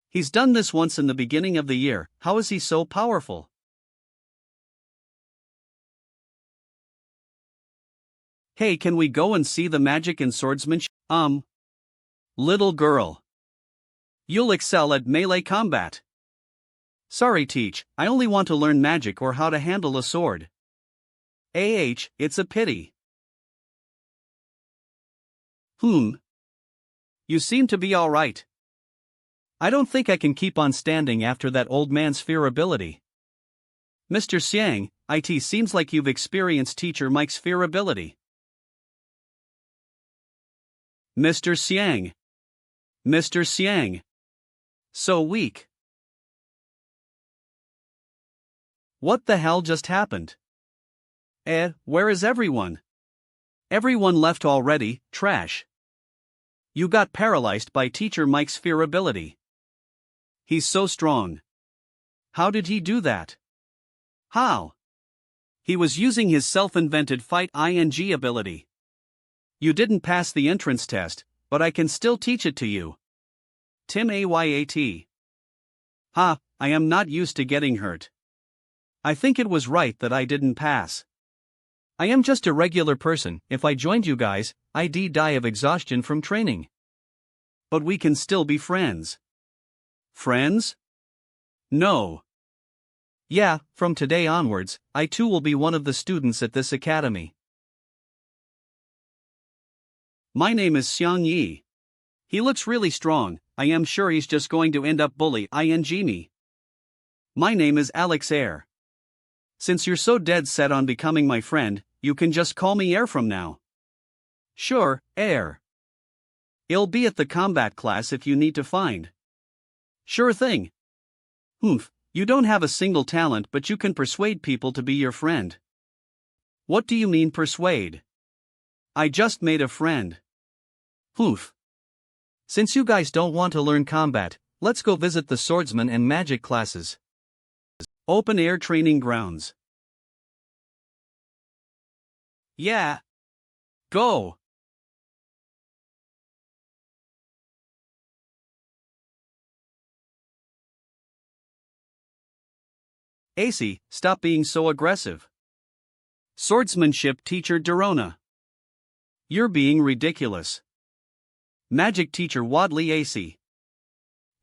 He's done this once in the beginning of the year, how is he so powerful? Hey, can we go and see the magic and swordsmanship? Little girl. You'll excel at melee combat. Sorry, Teach, I only want to learn magic or how to handle a sword. It's a pity. You seem to be alright. I don't think I can keep on standing after that old man's fear ability. Mr. Xiang, it seems like you've experienced Teacher Mike's fear ability. Mr. Xiang. So weak. What the hell just happened? Where is everyone? Everyone left already, trash. You got paralyzed by Teacher Mike's fear ability. He's so strong. How did he do that? How? He was using his self-invented fight ing ability. You didn't pass the entrance test, but I can still teach it to you. Tim Ayat. Ha, I am not used to getting hurt. I think it was right that I didn't pass. I am just a regular person. If I joined you guys, I'd die of exhaustion from training. But we can still be friends. Friends? No. Yeah, from today onwards, I too will be one of the students at this academy. My name is Xiang Yi. He looks really strong. I am sure he's just going to end up bully ing me. My name is Alex Air. Since you're so dead set on becoming my friend, you can just call me Air from now. Sure, Air. I'll be at the combat class if you need to find. Sure thing. You don't have a single talent, but you can persuade people to be your friend. What do you mean persuade? I just made a friend. Since you guys don't want to learn combat, let's go visit the swordsman and magic classes. Open air training grounds. Yeah. Go. AC, stop being so aggressive. Swordsmanship teacher Dorona. You're being ridiculous. Magic teacher Wadley AC.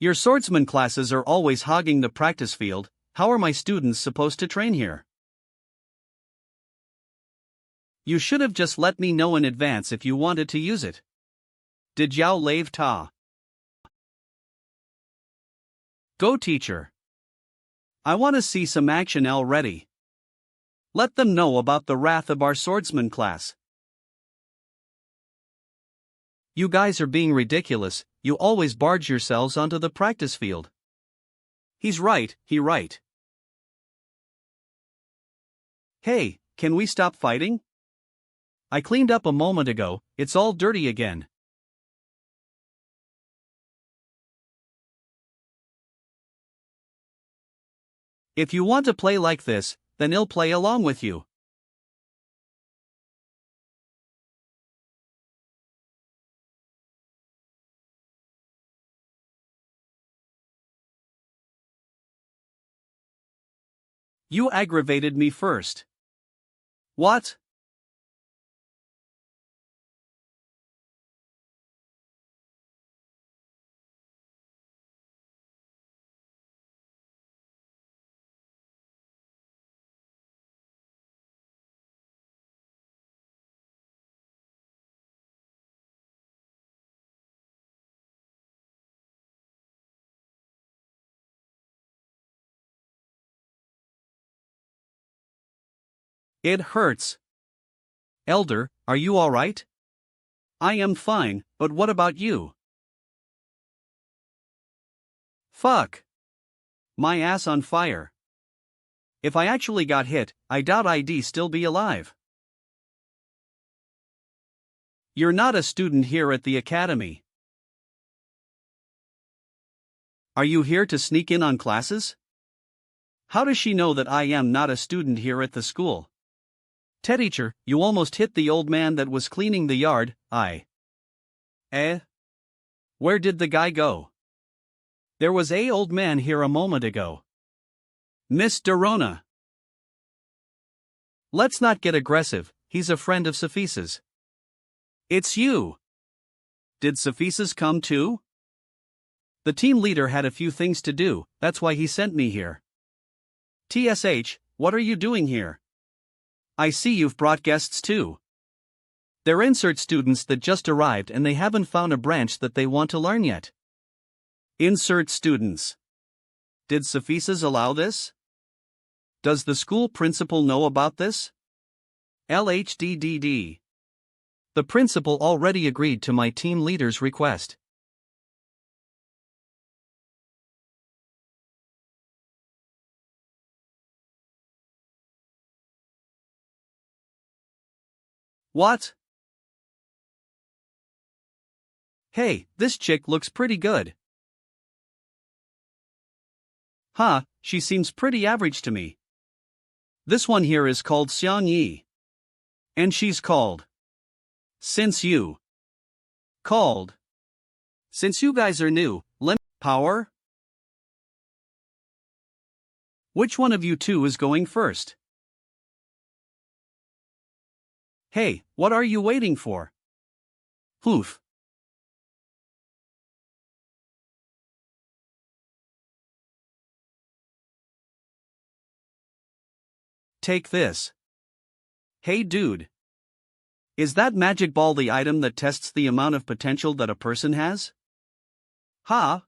Your swordsman classes are always hogging the practice field. How are my students supposed to train here? You should have just let me know in advance if you wanted to use it. Did Yao Lave Ta? Go teacher. I want to see some action already. Let them know about the wrath of our swordsman class. You guys are being ridiculous, you always barge yourselves onto the practice field. He's right, he right. Hey, can we stop fighting? I cleaned up a moment ago, it's all dirty again. If you want to play like this, then I'll play along with you. You aggravated me first. What? It hurts. Elder, are you alright? I am fine, but what about you? Fuck. My ass on fire. If I actually got hit, I doubt I'd still be alive. You're not a student here at the academy. Are you here to sneak in on classes? How does she know that I am not a student here at the school? Teacher, you almost hit the old man that was cleaning the yard. Where did the guy go? There was a old man here a moment ago. Miss Dorona. Let's not get aggressive, he's a friend of Sophisa's. It's you. Did Sophisa come too? The team leader had a few things to do, that's why he sent me here. TSH, what are you doing here? I see you've brought guests too. They're insert students that just arrived and they haven't found a branch that they want to learn yet. Insert students. Did Sophisa's allow this? Does the school principal know about this? LHDDD. The principal already agreed to my team leader's request. What? Hey, this chick looks pretty good. Huh, she seems pretty average to me. This one here is called Xiang Yi. And she's called. Since you guys are new, power? Which one of you two is going first? Hey, what are you waiting for? Poof. Take this. Hey dude. Is that magic ball the item that tests the amount of potential that a person has? Ha?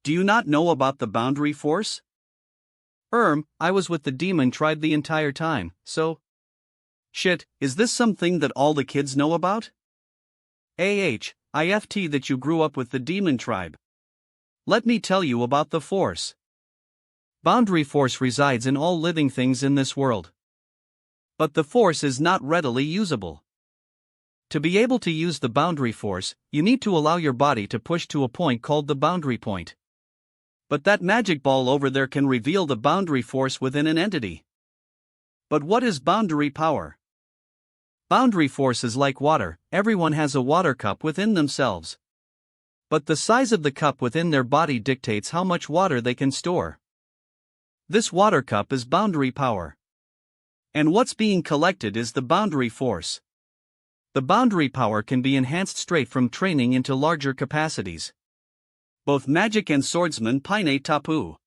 Do you not know about the boundary force? I was with the demon tribe the entire time, so. Shit, is this something that all the kids know about? IFT that you grew up with the demon tribe. Let me tell you about the force. Boundary force resides in all living things in this world. But the force is not readily usable. To be able to use the boundary force, you need to allow your body to push to a point called the boundary point. But that magic ball over there can reveal the boundary force within an entity. But what is boundary power? Boundary force is like water, everyone has a water cup within themselves. But the size of the cup within their body dictates how much water they can store. This water cup is boundary power. And what's being collected is the boundary force. The boundary power can be enhanced straight from training into larger capacities. Both magic and swordsman Pine Tapu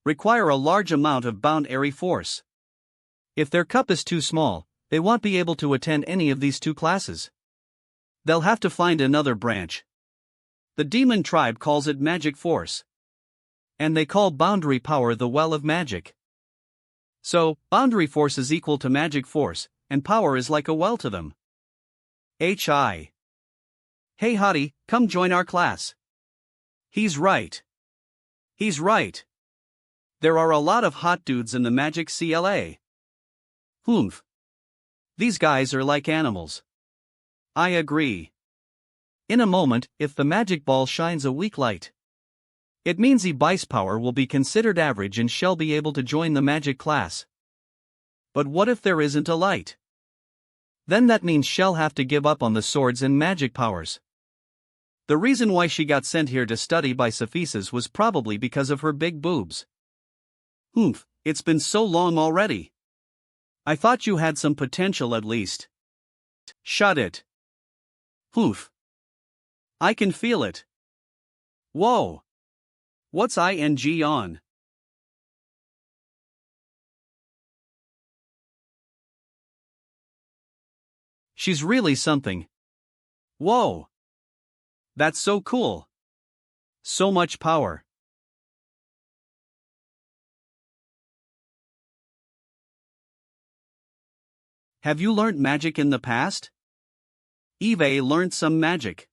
require a large amount of boundary force. If their cup is too small, they won't be able to attend any of these two classes. They'll have to find another branch. The demon tribe calls it magic force. And they call boundary power the well of magic. So, boundary force is equal to magic force, and power is like a well to them. Hey hottie, come join our class. He's right. There are a lot of hot dudes in the magic CLA. Humph. These guys are like animals. I agree. In a moment, if the magic ball shines a weak light, it means Bai's power will be considered average and shall be able to join the magic class. But what if there isn't a light? Then that means she'll have to give up on the swords and magic powers. The reason why she got sent here to study by Cephesus was probably because of her big boobs. Humph, it's been so long already. I thought you had some potential at least. Shut it. Humph. I can feel it. Whoa. What's ing on? She's really something. Whoa. That's so cool. So much power. Have you learnt magic in the past? Eve learned some magic.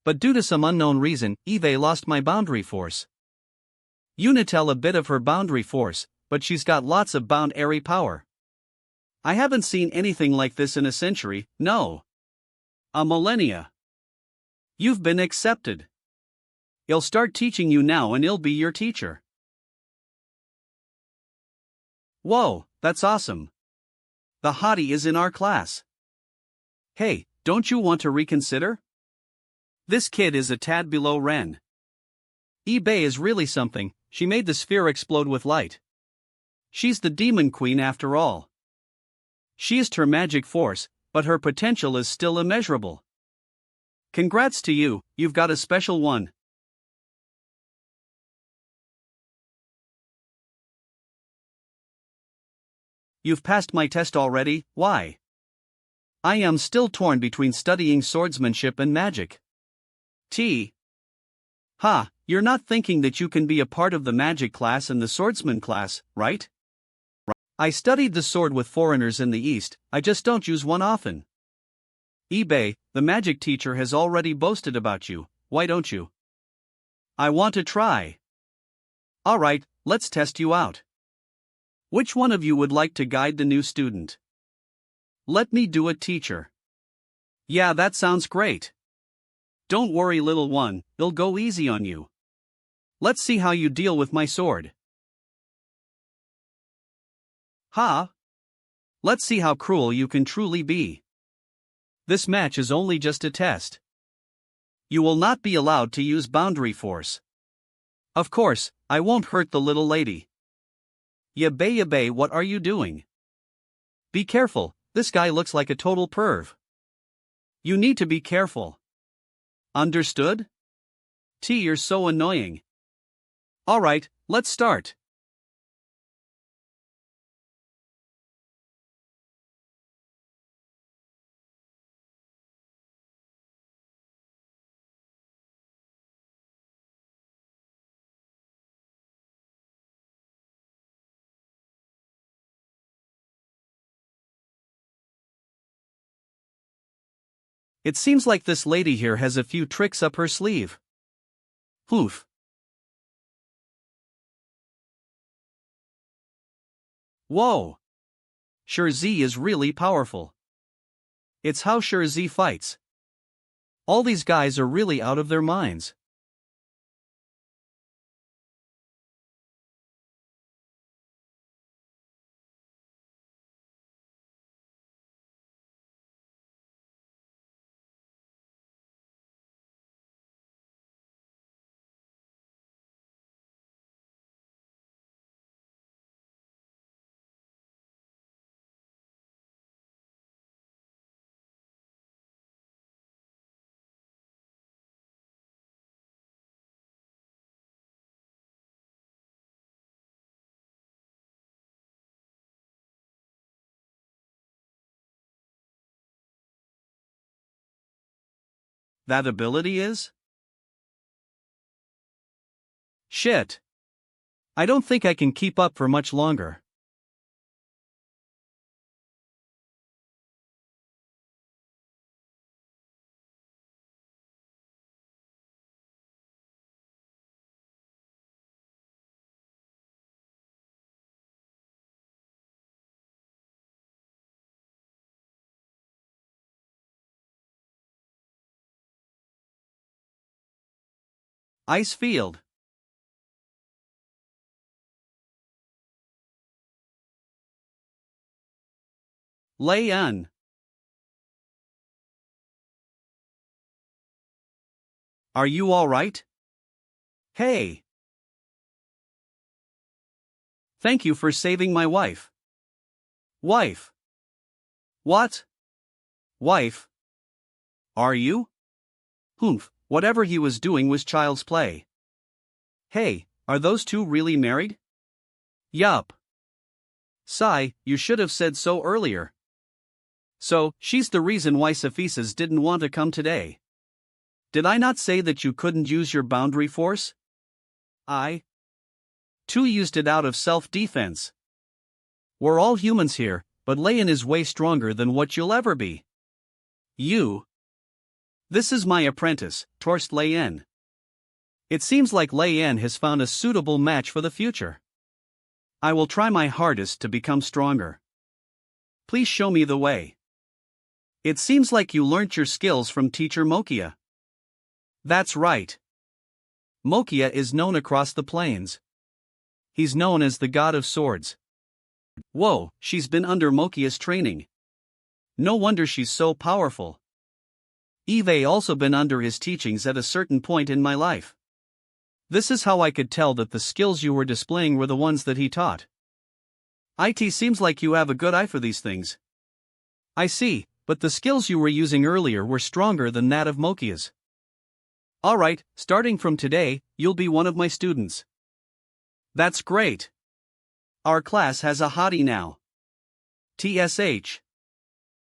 But due to some unknown reason, Eve lost my boundary force. Unitel a bit of her boundary force, but she's got lots of boundary power. I haven't seen anything like this in a century, no. A millennia. You've been accepted. I'll start teaching you now and I'll be your teacher. Whoa, that's awesome. The hottie is in our class. Hey, don't you want to reconsider? This kid is a tad below Ren. eBay is really something, she made the sphere explode with light. She's the demon queen after all. She used her magic force, but her potential is still immeasurable. Congrats to you, you've got a special one. You've passed my test already, why? I am still torn between studying swordsmanship and magic. You're not thinking that you can be a part of the magic class and the swordsman class, right? I studied the sword with foreigners in the East, I just don't use one often. eBay, the magic teacher has already boasted about you, why don't you? I want to try. Alright, let's test you out. Which one of you would like to guide the new student? Let me do it, teacher. Yeah, that sounds great. Don't worry, little one, it'll go easy on you. Let's see how you deal with my sword. Ha! Let's see how cruel you can truly be. This match is only just a test. You will not be allowed to use boundary force. Of course, I won't hurt the little lady. Yabe, what are you doing? Be careful, this guy looks like a total perv. You need to be careful. Understood? You're so annoying. Alright, let's start. It seems like this lady here has a few tricks up her sleeve. Oof. Whoa! Z is really powerful. It's how Z fights. All these guys are really out of their minds. That ability is? Shit. I don't think I can keep up for much longer. Ice field. Lay on. Are you alright? Hey. Thank you for saving my wife. Wife. What? Wife? Are you? Humph, whatever he was doing was child's play. Hey, are those two really married? Yup. Sigh, you should have said so earlier. So, she's the reason why Cephesus didn't want to come today. Did I not say that you couldn't use your boundary force? I too used it out of self-defense. We're all humans here, but Layan is way stronger than what you'll ever be. You. This is my apprentice, Torst Layan. It seems like Layan has found a suitable match for the future. I will try my hardest to become stronger. Please show me the way. It seems like you learnt your skills from teacher Mokia. That's right. Mokia is known across the plains. He's known as the god of swords. Whoa, she's been under Mokia's training. No wonder she's so powerful. Eve also been under his teachings at a certain point in my life. This is how I could tell that the skills you were displaying were the ones that he taught. It seems like you have a good eye for these things. I see, but the skills you were using earlier were stronger than that of Mokia's. Alright, starting from today, you'll be one of my students. That's great. Our class has a hottie now. TSH.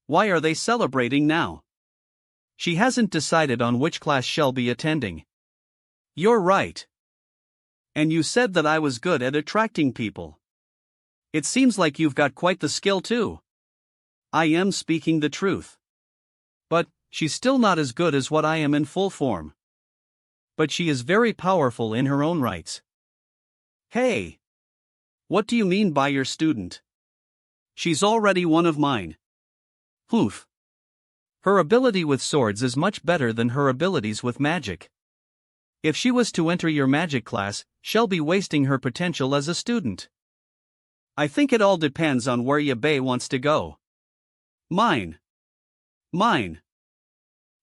Why are they celebrating now? She hasn't decided on which class she'll be attending. You're right. And you said that I was good at attracting people. It seems like you've got quite the skill too. I am speaking the truth. But, she's still not as good as what I am in full form. But she is very powerful in her own rights. Hey! What do you mean by your student? She's already one of mine. Poof. Her ability with swords is much better than her abilities with magic. If she was to enter your magic class, she'll be wasting her potential as a student. I think it all depends on where Yabe wants to go. Mine.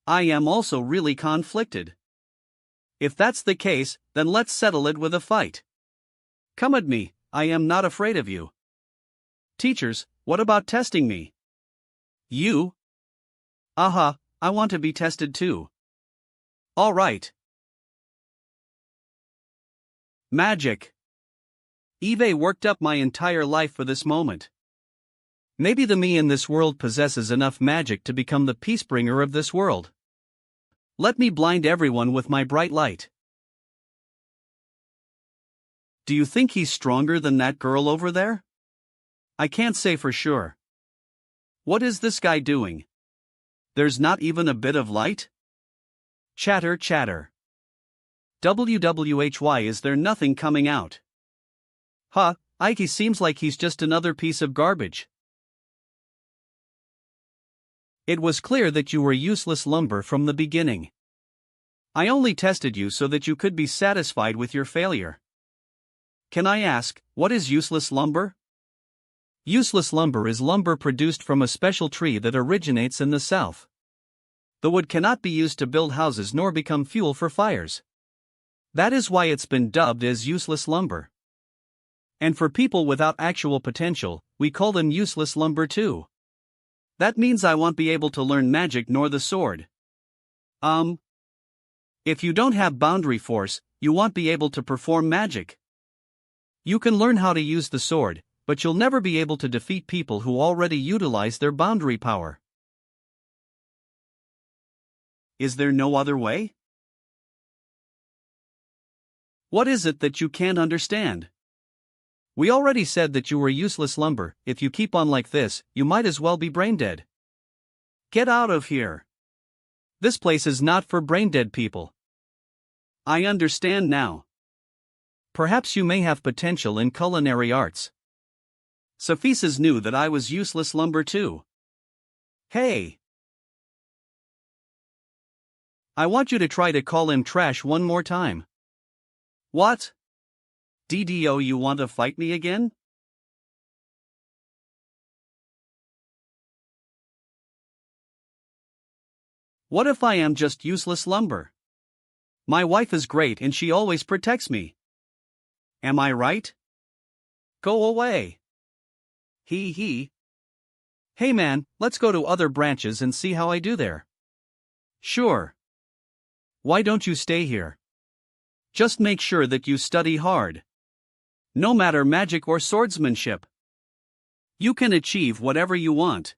I am also really conflicted. If that's the case, then let's settle it with a fight. Come at me, I am not afraid of you. Teachers, what about testing me? You? Aha, I want to be tested too. All right. Magic. Eve worked up my entire life for this moment. Maybe the me in this world possesses enough magic to become the peacebringer of this world. Let me blind everyone with my bright light. Do you think he's stronger than that girl over there? I can't say for sure. What is this guy doing? There's not even a bit of light? Chatter. WWHY, is there nothing coming out? Huh, Ike seems like he's just another piece of garbage. It was clear that you were useless lumber from the beginning. I only tested you so that you could be satisfied with your failure. Can I ask, what is useless lumber? Useless lumber is lumber produced from a special tree that originates in the south. The wood cannot be used to build houses nor become fuel for fires. That is why it's been dubbed as useless lumber. And for people without actual potential, we call them useless lumber too. That means I won't be able to learn magic nor the sword. If you don't have boundary force, you won't be able to perform magic. You can learn how to use the sword, but you'll never be able to defeat people who already utilize their boundary power. Is there no other way? What is it that you can't understand? We already said that you were useless lumber. If you keep on like this, you might as well be brain dead. Get out of here. This place is not for brain dead people. I understand now. Perhaps you may have potential in culinary arts. Sophises knew that I was useless lumber too. Hey! I want you to try to call him trash one more time. What? DDO, you want to fight me again? What if I am just useless lumber? My wife is great and she always protects me. Am I right? Go away. He. Hey man, let's go to other branches and see how I do there. Sure. Why don't you stay here? Just make sure that you study hard. No matter magic or swordsmanship. You can achieve whatever you want.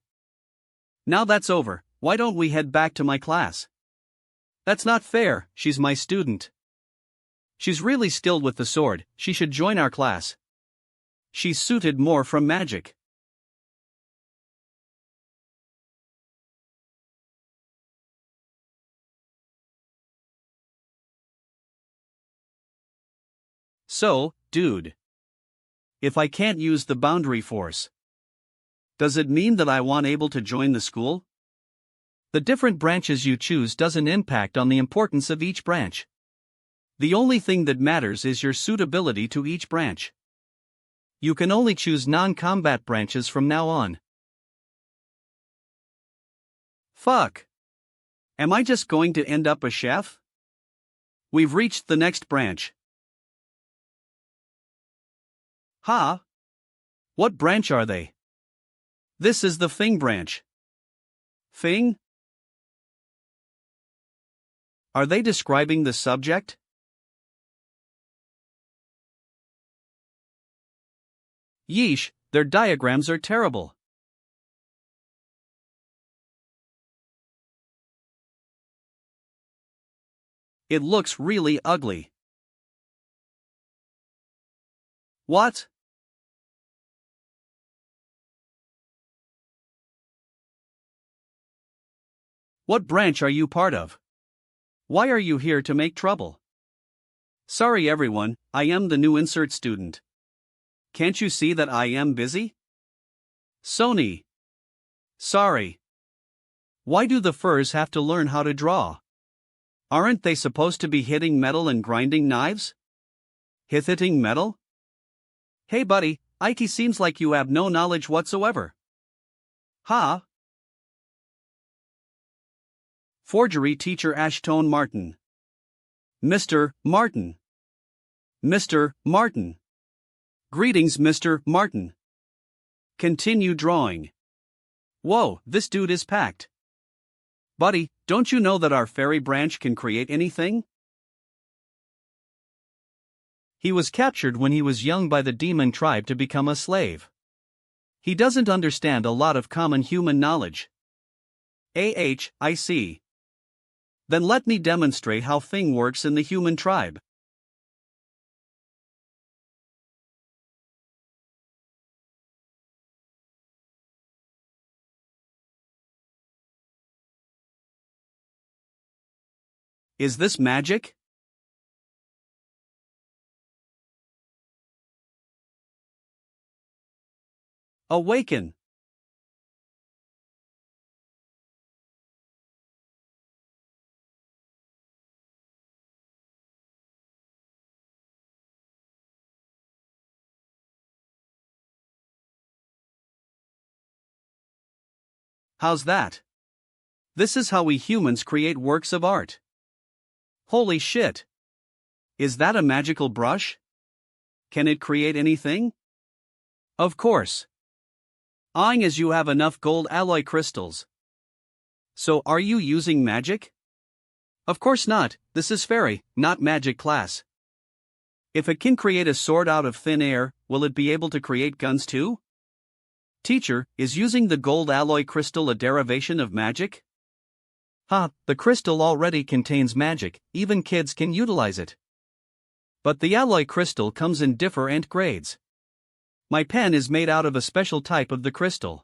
Now that's over, why don't we head back to my class? That's not fair, she's my student. She's really skilled with the sword, she should join our class. She's suited more from magic. So, dude. If I can't use the boundary force, does it mean that I won't able to join the school? The different branches you choose doesn't impact on the importance of each branch. The only thing that matters is your suitability to each branch. You can only choose non-combat branches from now on. Fuck. Am I just going to end up a chef? We've reached the next branch. Huh? What branch are they? This is the Fing branch. Fing? Are they describing the subject? Yeesh, their diagrams are terrible. It looks really ugly. What? What branch are you part of? Why are you here to make trouble? Sorry everyone, I am the new insert student. Can't you see that I am busy? Sony. Sorry. Why do the furs have to learn how to draw? Aren't they supposed to be hitting metal and grinding knives? Hitting metal? Hey buddy, it seems like you have no knowledge whatsoever. Ha! Forgery teacher Ashtone Martin. Mr. Martin. Mr. Martin. Greetings, Mr. Martin. Continue drawing. Whoa, this dude is packed. Buddy, don't you know that our fairy branch can create anything? He was captured when he was young by the demon tribe to become a slave. He doesn't understand a lot of common human knowledge. I see. Then let me demonstrate how thing works in the human tribe. Is this magic? Awaken. How's that? This is how we humans create works of art. Holy shit! Is that a magical brush? Can it create anything? Of course. As you have enough gold alloy crystals. So are you using magic? Of course not, this is fairy, not magic class. If it can create a sword out of thin air, will it be able to create guns too? Teacher, is using the gold alloy crystal a derivation of magic? The crystal already contains magic, even kids can utilize it. But the alloy crystal comes in different grades. My pen is made out of a special type of the crystal.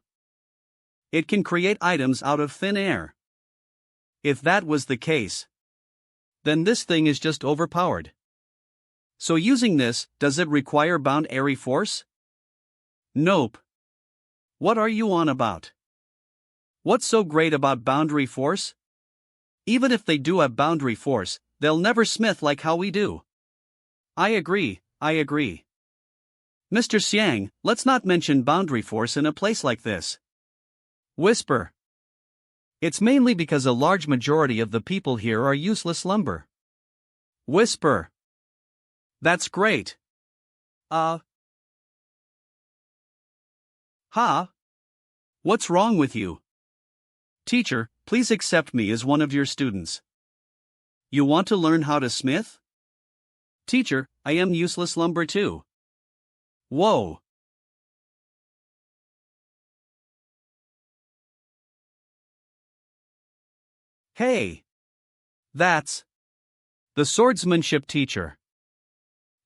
It can create items out of thin air. If that was the case, then this thing is just overpowered. So using this, does it require bound airy force? Nope. What are you on about? What's so great about boundary force? Even if they do have boundary force, they'll never smith like how we do. I agree. Mr. Xiang, let's not mention boundary force in a place like this. Whisper. It's mainly because a large majority of the people here are useless lumber. Whisper. That's great. What's wrong with you? Teacher, please accept me as one of your students. You want to learn how to smith? Teacher, I am useless lumber too. Whoa. Hey. That's the swordsmanship teacher.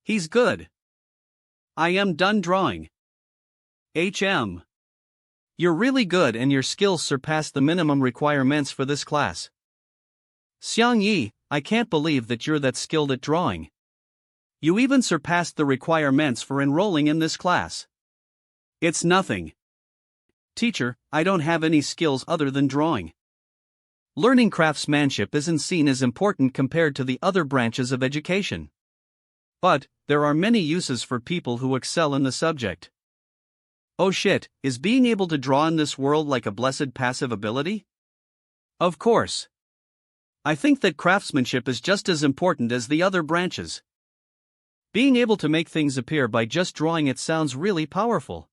He's good. I am done drawing. You're really good and your skills surpass the minimum requirements for this class. Xiang Yi, I can't believe that you're that skilled at drawing. You even surpassed the requirements for enrolling in this class. It's nothing. Teacher, I don't have any skills other than drawing. Learning craftsmanship isn't seen as important compared to the other branches of education. But there are many uses for people who excel in the subject. Oh shit, is being able to draw in this world like a blessed passive ability? Of course. I think that craftsmanship is just as important as the other branches. Being able to make things appear by just drawing it sounds really powerful.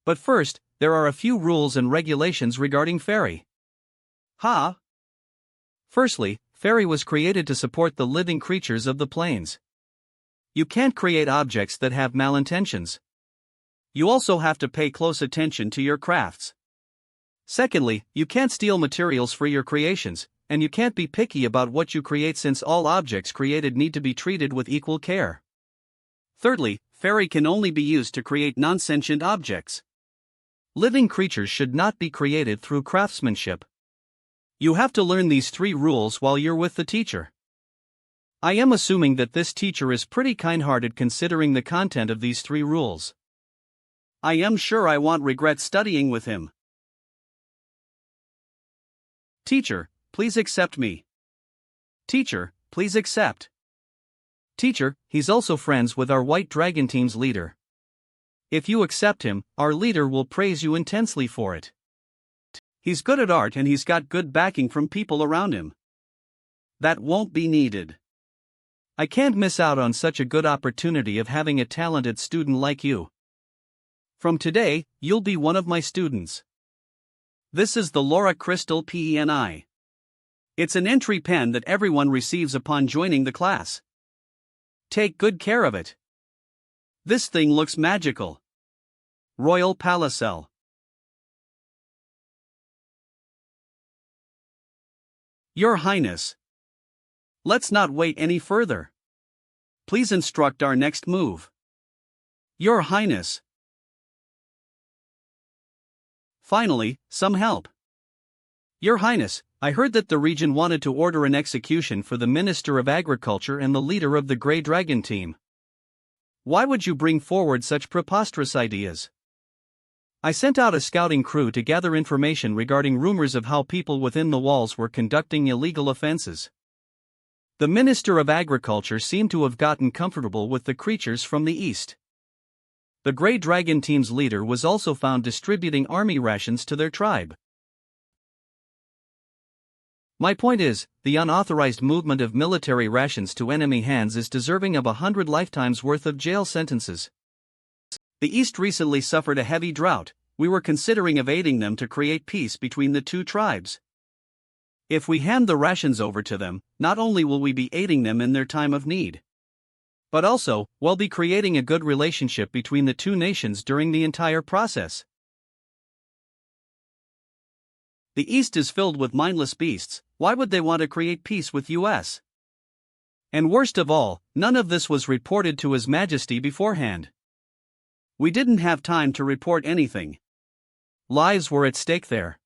But first, there are a few rules and regulations regarding fairy. Firstly, fairy was created to support the living creatures of the plains. You can't create objects that have malintentions. You also have to pay close attention to your crafts. Secondly, you can't steal materials for your creations, and you can't be picky about what you create since all objects created need to be treated with equal care. Thirdly, fairy can only be used to create non-sentient objects. Living creatures should not be created through craftsmanship. You have to learn these 3 rules while you're with the teacher. I am assuming that this teacher is pretty kind-hearted considering the content of these 3 rules. I am sure I won't regret studying with him. Teacher, please accept me. Teacher, please accept. Teacher, he's also friends with our White Dragon team's leader. If you accept him, our leader will praise you intensely for it. He's good at art and he's got good backing from people around him. That won't be needed. I can't miss out on such a good opportunity of having a talented student like you. From today, you'll be one of my students. This is the Laura Crystal PENI. It's an entry pen that everyone receives upon joining the class. Take good care of it. This thing looks magical. Royal Palicel. Your Highness. Let's not wait any further. Please instruct our next move. Your Highness. Finally, some help. Your Highness, I heard that the Regent wanted to order an execution for the Minister of Agriculture and the leader of the Grey Dragon team. Why would you bring forward such preposterous ideas? I sent out a scouting crew to gather information regarding rumors of how people within the walls were conducting illegal offenses. The Minister of Agriculture seemed to have gotten comfortable with the creatures from the east. The Grey Dragon team's leader was also found distributing army rations to their tribe. My point is, the unauthorized movement of military rations to enemy hands is deserving of 100 lifetimes worth of jail sentences. The East recently suffered a heavy drought. We were considering aiding them to create peace between the two tribes. If we hand the rations over to them, not only will we be aiding them in their time of need, but also, we'll be creating a good relationship between the two nations during the entire process. The East is filled with mindless beasts. Why would they want to create peace with US? And worst of all, none of this was reported to His Majesty beforehand. We didn't have time to report anything. Lives were at stake there.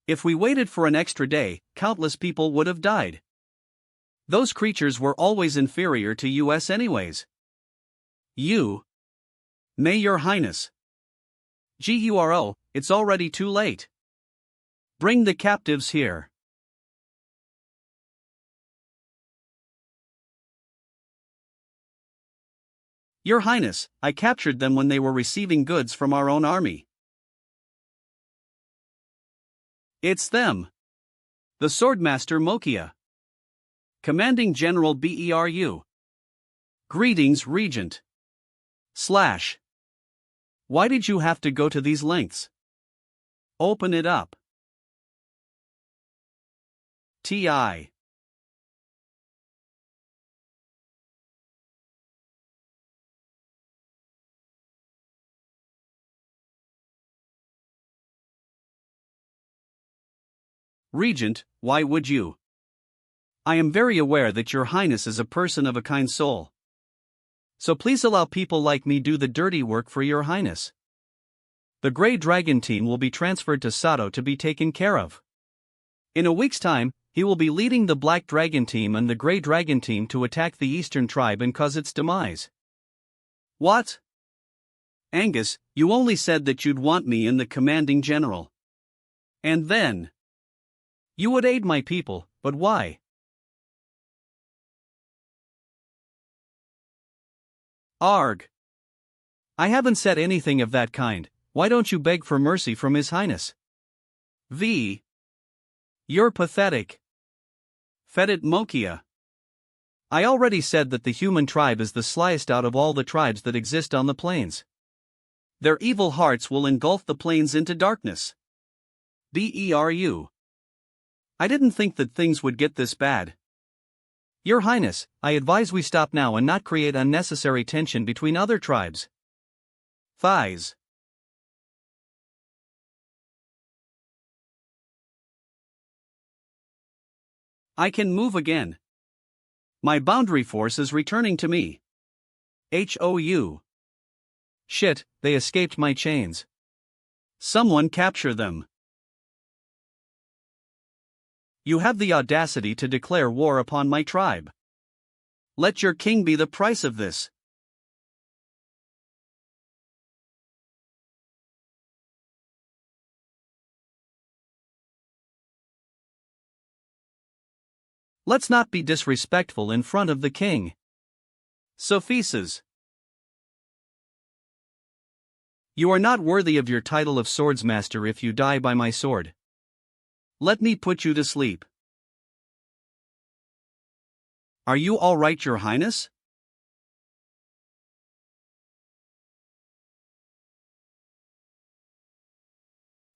If we waited for an extra day, countless people would have died. Those creatures were always inferior to US anyways. May Your Highness. GURO, it's already too late. Bring the captives here. Your Highness, I captured them when they were receiving goods from our own army. It's them. The Swordmaster Mokia. Commanding General BERU. Greetings, Regent. Why did you have to go to these lengths? Open it up. TI. Regent, why would you? I am very aware that Your Highness is a person of a kind soul. So please allow people like me do the dirty work for Your Highness. The Grey Dragon team will be transferred to Sato to be taken care of. In a week's time, he will be leading the Black Dragon team and the Grey Dragon team to attack the Eastern tribe and cause its demise. What? Angus, you only said that you'd want me in the commanding general. And then you would aid my people, but why? Arg. I haven't said anything of that kind. Why don't you beg for mercy from His Highness? You're pathetic. Fedit Mokia. I already said that the human tribe is the slyest out of all the tribes that exist on the plains. Their evil hearts will engulf the plains into darkness. BERU. I didn't think that things would get this bad. Your Highness, I advise we stop now and not create unnecessary tension between other tribes. Thighs. I can move again. My boundary force is returning to me. HOU. Shit, they escaped my chains. Someone capture them. You have the audacity to declare war upon my tribe. Let your king be the price of this. Let's not be disrespectful in front of the king. Sophises. You are not worthy of your title of swordsmaster if you die by my sword. Let me put you to sleep. Are you all right, Your Highness?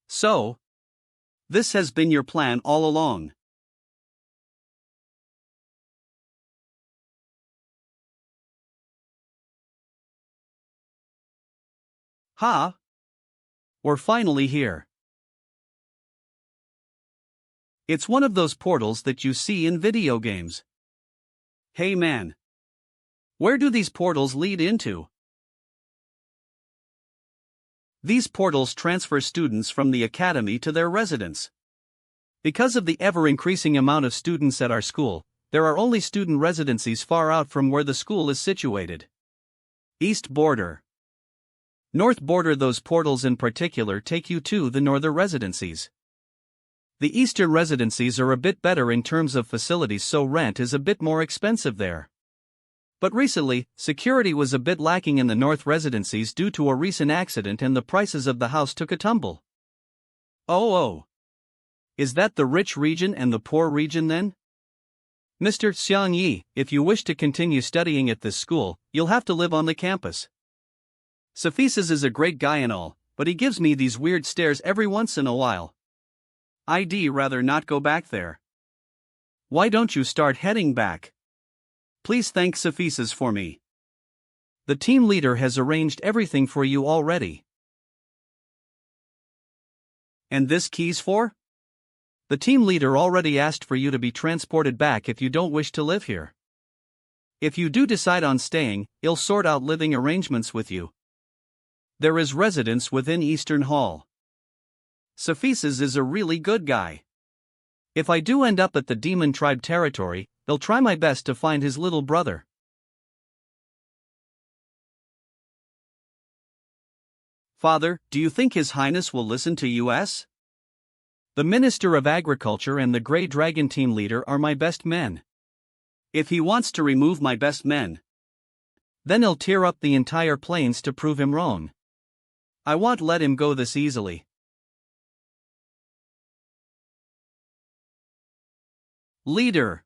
So, this has been your plan all along. Ha! We're finally here. It's one of those portals that you see in video games. Hey man. Where do these portals lead into? These portals transfer students from the academy to their residence. Because of the ever-increasing amount of students at our school, there are only student residencies far out from where the school is situated. East border. North border. Those portals in particular take you to the northern residencies. The eastern residencies are a bit better in terms of facilities, so rent is a bit more expensive there. But recently, security was a bit lacking in the north residencies due to a recent accident and the prices of the house took a tumble. Oh. Is that the rich region and the poor region then? Mr. Xiang Yi, if you wish to continue studying at this school, you'll have to live on the campus. Sophises is a great guy and all, but he gives me these weird stares every once in a while. I'd rather not go back there. Why don't you start heading back? Please thank Sophises for me. The team leader has arranged everything for you already. And this keys for? The team leader already asked for you to be transported back if you don't wish to live here. If you do decide on staying, he'll sort out living arrangements with you. There is residence within Eastern Hall. Sophises is a really good guy. If I do end up at the demon tribe territory, they'll try my best to find his little brother. Father, do you think His Highness will listen to us? The Minister of Agriculture and the Grey Dragon team leader are my best men. If he wants to remove my best men, then he'll tear up the entire plains to prove him wrong. I won't let him go this easily. Leader.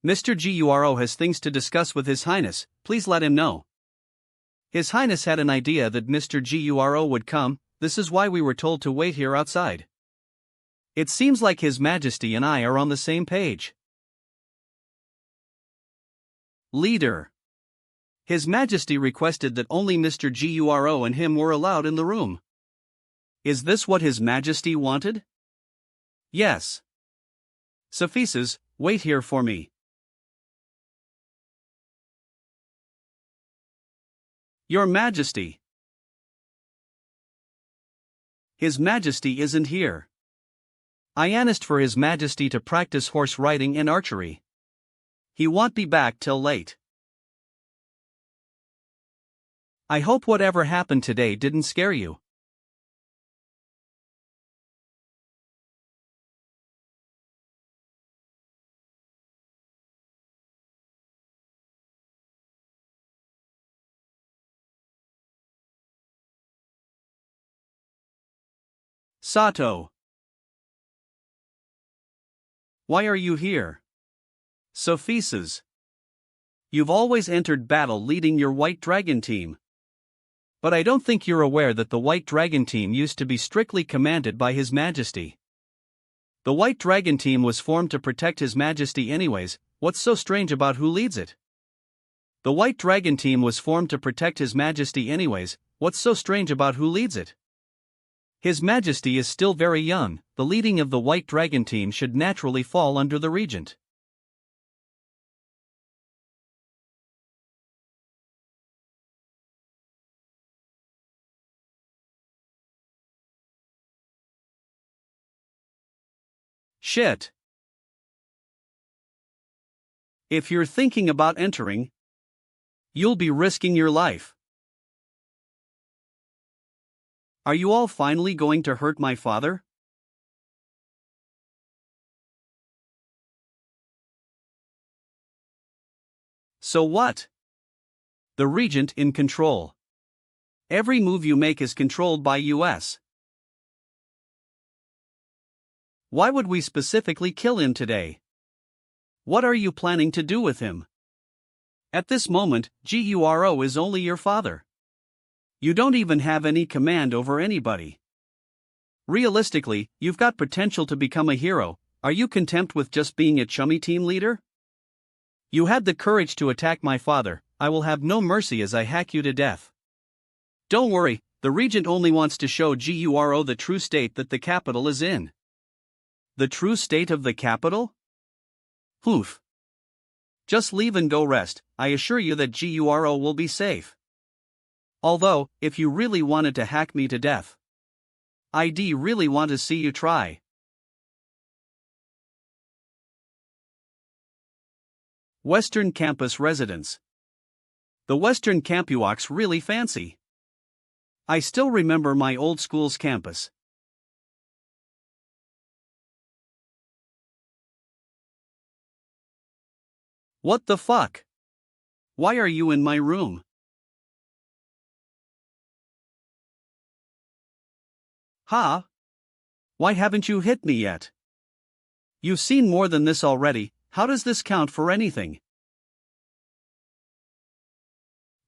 Mr. Guro has things to discuss with His Highness, please let him know. His Highness had an idea that Mr. Guro would come, this is why we were told to wait here outside. It seems like His Majesty and I are on the same page. Leader. His Majesty requested that only Mr. Guro and him were allowed in the room. Is this what His Majesty wanted? Yes. Sophises, wait here for me. Your Majesty. His Majesty isn't here. I asked for His Majesty to practice horse riding and archery. He won't be back till late. I hope whatever happened today didn't scare you. Sato. Why are you here? Sophises. You've always entered battle leading your White Dragon team. But I don't think you're aware that the White Dragon team used to be strictly commanded by His Majesty. The White Dragon team was formed to protect His Majesty anyways, what's so strange about who leads it? The White Dragon team was formed to protect His Majesty anyways, what's so strange about who leads it? His Majesty is still very young, the leading of the White Dragon team should naturally fall under the Regent. Shit. If you're thinking about entering, you'll be risking your life. Are you all finally going to hurt my father? So what? The Regent in control. Every move you make is controlled by US. Why would we specifically kill him today? What are you planning to do with him? At this moment, GURO is only your father. You don't even have any command over anybody. Realistically, you've got potential to become a hero. Are you content with just being a chummy team leader? You had the courage to attack my father. I will have no mercy as I hack you to death. Don't worry, the Regent only wants to show GURO the true state that the capital is in. The true state of the capital? Oof. Just leave and go rest. I assure you that GURO will be safe. Although, if you really wanted to hack me to death, I'd really want to see you try. Western Campus Residence. The Western Campus really fancy. I still remember my old school's campus. What the fuck? Why are you in my room? Huh? Why haven't you hit me yet? You've seen more than this already. How does this count for anything?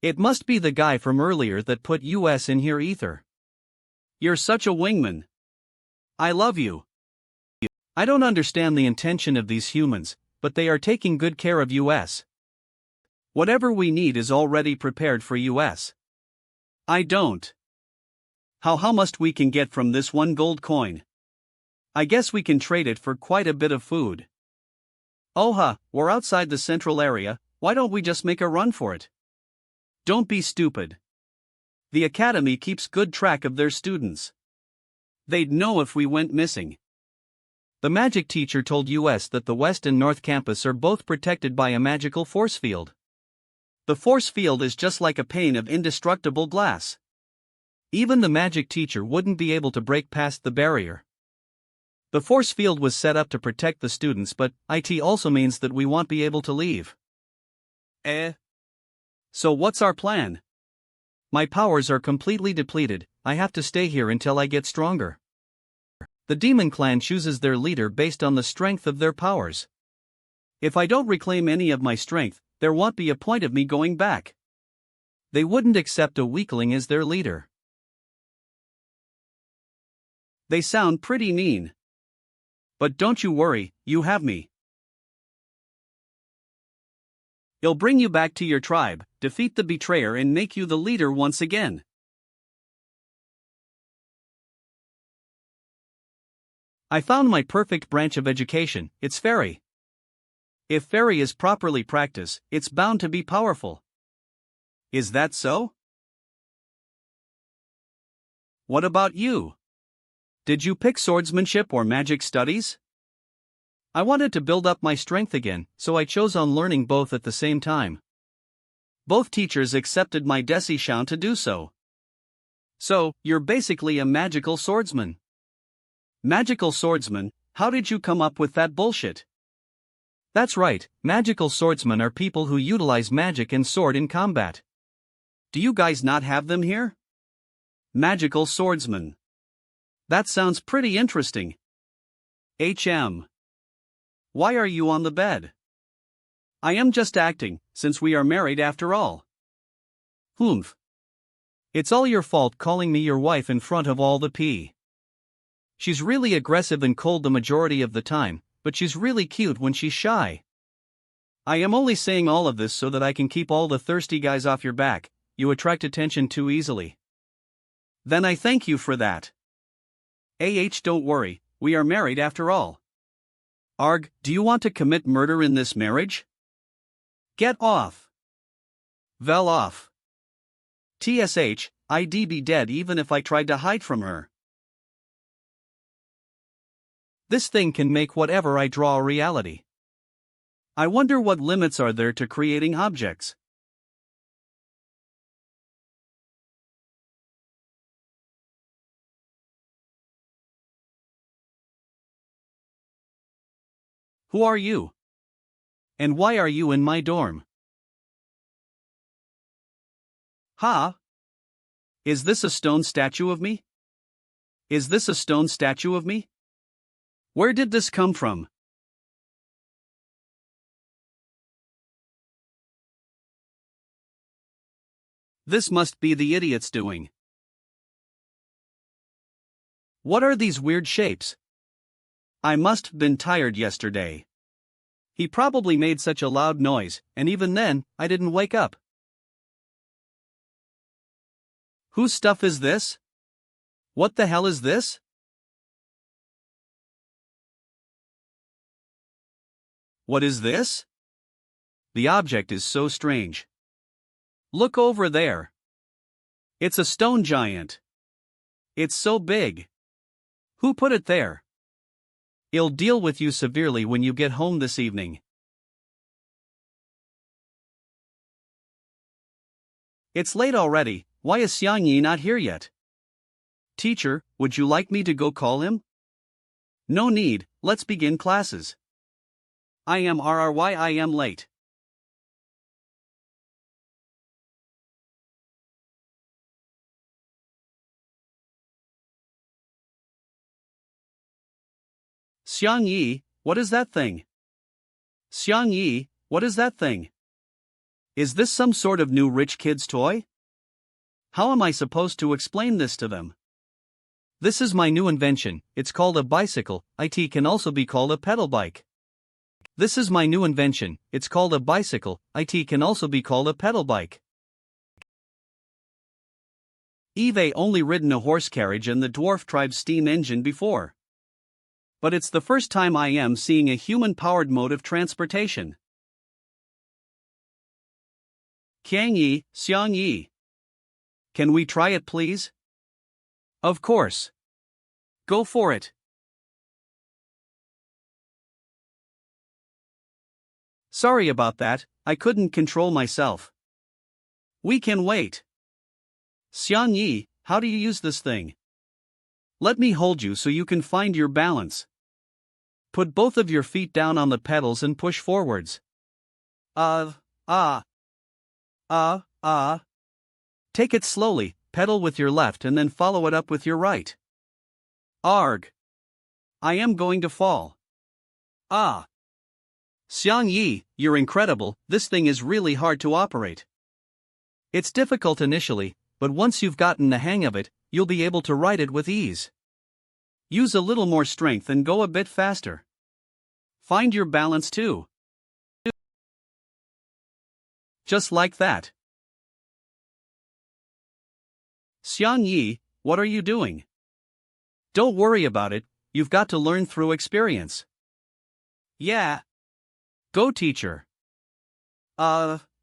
It must be the guy from earlier that put US in here ether. You're such a wingman. I love you. I don't understand the intention of these humans, but they are taking good care of US. Whatever we need is already prepared for US. I don't. How much we can get from this one gold coin? I guess we can trade it for quite a bit of food. We're outside the central area, why don't we just make a run for it? Don't be stupid. The academy keeps good track of their students. They'd know if we went missing. The magic teacher told us that the West and North Campus are both protected by a magical force field. The force field is just like a pane of indestructible glass. Even the magic teacher wouldn't be able to break past the barrier. The force field was set up to protect the students, but it also means that we won't be able to leave. So what's our plan? My powers are completely depleted, I have to stay here until I get stronger. The demon clan chooses their leader based on the strength of their powers. If I don't reclaim any of my strength, there won't be a point of me going back. They wouldn't accept a weakling as their leader. They sound pretty mean. But don't you worry, you have me. I'll bring you back to your tribe, defeat the betrayer and make you the leader once again. I found my perfect branch of education, it's fairy. If fairy is properly practiced, it's bound to be powerful. Is that so? What about you? Did you pick swordsmanship or magic studies? I wanted to build up my strength again, so I chose on learning both at the same time. Both teachers accepted my decision to do so. So, you're basically a magical swordsman. Magical swordsman, how did you come up with that bullshit? That's right, magical swordsmen are people who utilize magic and sword in combat. Do you guys not have them here? Magical swordsman. That sounds pretty interesting. Why are you on the bed? I am just acting, since we are married after all. Humph. It's all your fault calling me your wife in front of all the p. She's really aggressive and cold the majority of the time, but she's really cute when she's shy. I am only saying all of this so that I can keep all the thirsty guys off your back. You attract attention too easily. Then I thank you for that. Don't worry, we are married after all. Arg, do you want to commit murder in this marriage? Get off. Vel off. I'd be dead even if I tried to hide from her. This thing can make whatever I draw a reality. I wonder what limits are there to creating objects. Who are you? And why are you in my dorm? Ha! Is this a stone statue of me? Is this a stone statue of me? Where did this come from? This must be the idiot's doing. What are these weird shapes? I must have been tired yesterday. He probably made such a loud noise, and even then, I didn't wake up. Whose stuff is this? What the hell is this? What is this? The object is so strange. Look over there. It's a stone giant. It's so big. Who put it there? I'll deal with you severely when you get home this evening. It's late already. Why is Xiangyi not here yet? Teacher, would you like me to go call him? No need, let's begin classes. I am late. Xiangyi, what is that thing? Xiangyi, what is that thing? Is this some sort of new rich kid's toy? How am I supposed to explain this to them? This is my new invention, it's called a bicycle, it can also be called a pedal bike. This is my new invention, it's called a bicycle, it can also be called a pedal bike. Eve only ridden a horse carriage and the dwarf tribe's steam engine before. But it's the first time I am seeing a human-powered mode of transportation. Xiangyi. Can we try it please? Of course. Go for it. Sorry about that, I couldn't control myself. We can wait. Xiangyi, how do you use this thing? Let me hold you so you can find your balance. Put both of your feet down on the pedals and push forwards. Take it slowly, pedal with your left and then follow it up with your right. Arg. I am going to fall. Xiangyi, you're incredible, this thing is really hard to operate. It's difficult initially, but once you've gotten the hang of it, you'll be able to ride it with ease. Use a little more strength and go a bit faster. Find your balance too. Just like that. Xiangyi, what are you doing? Don't worry about it, you've got to learn through experience. Yeah. Go teacher. Xiangyi,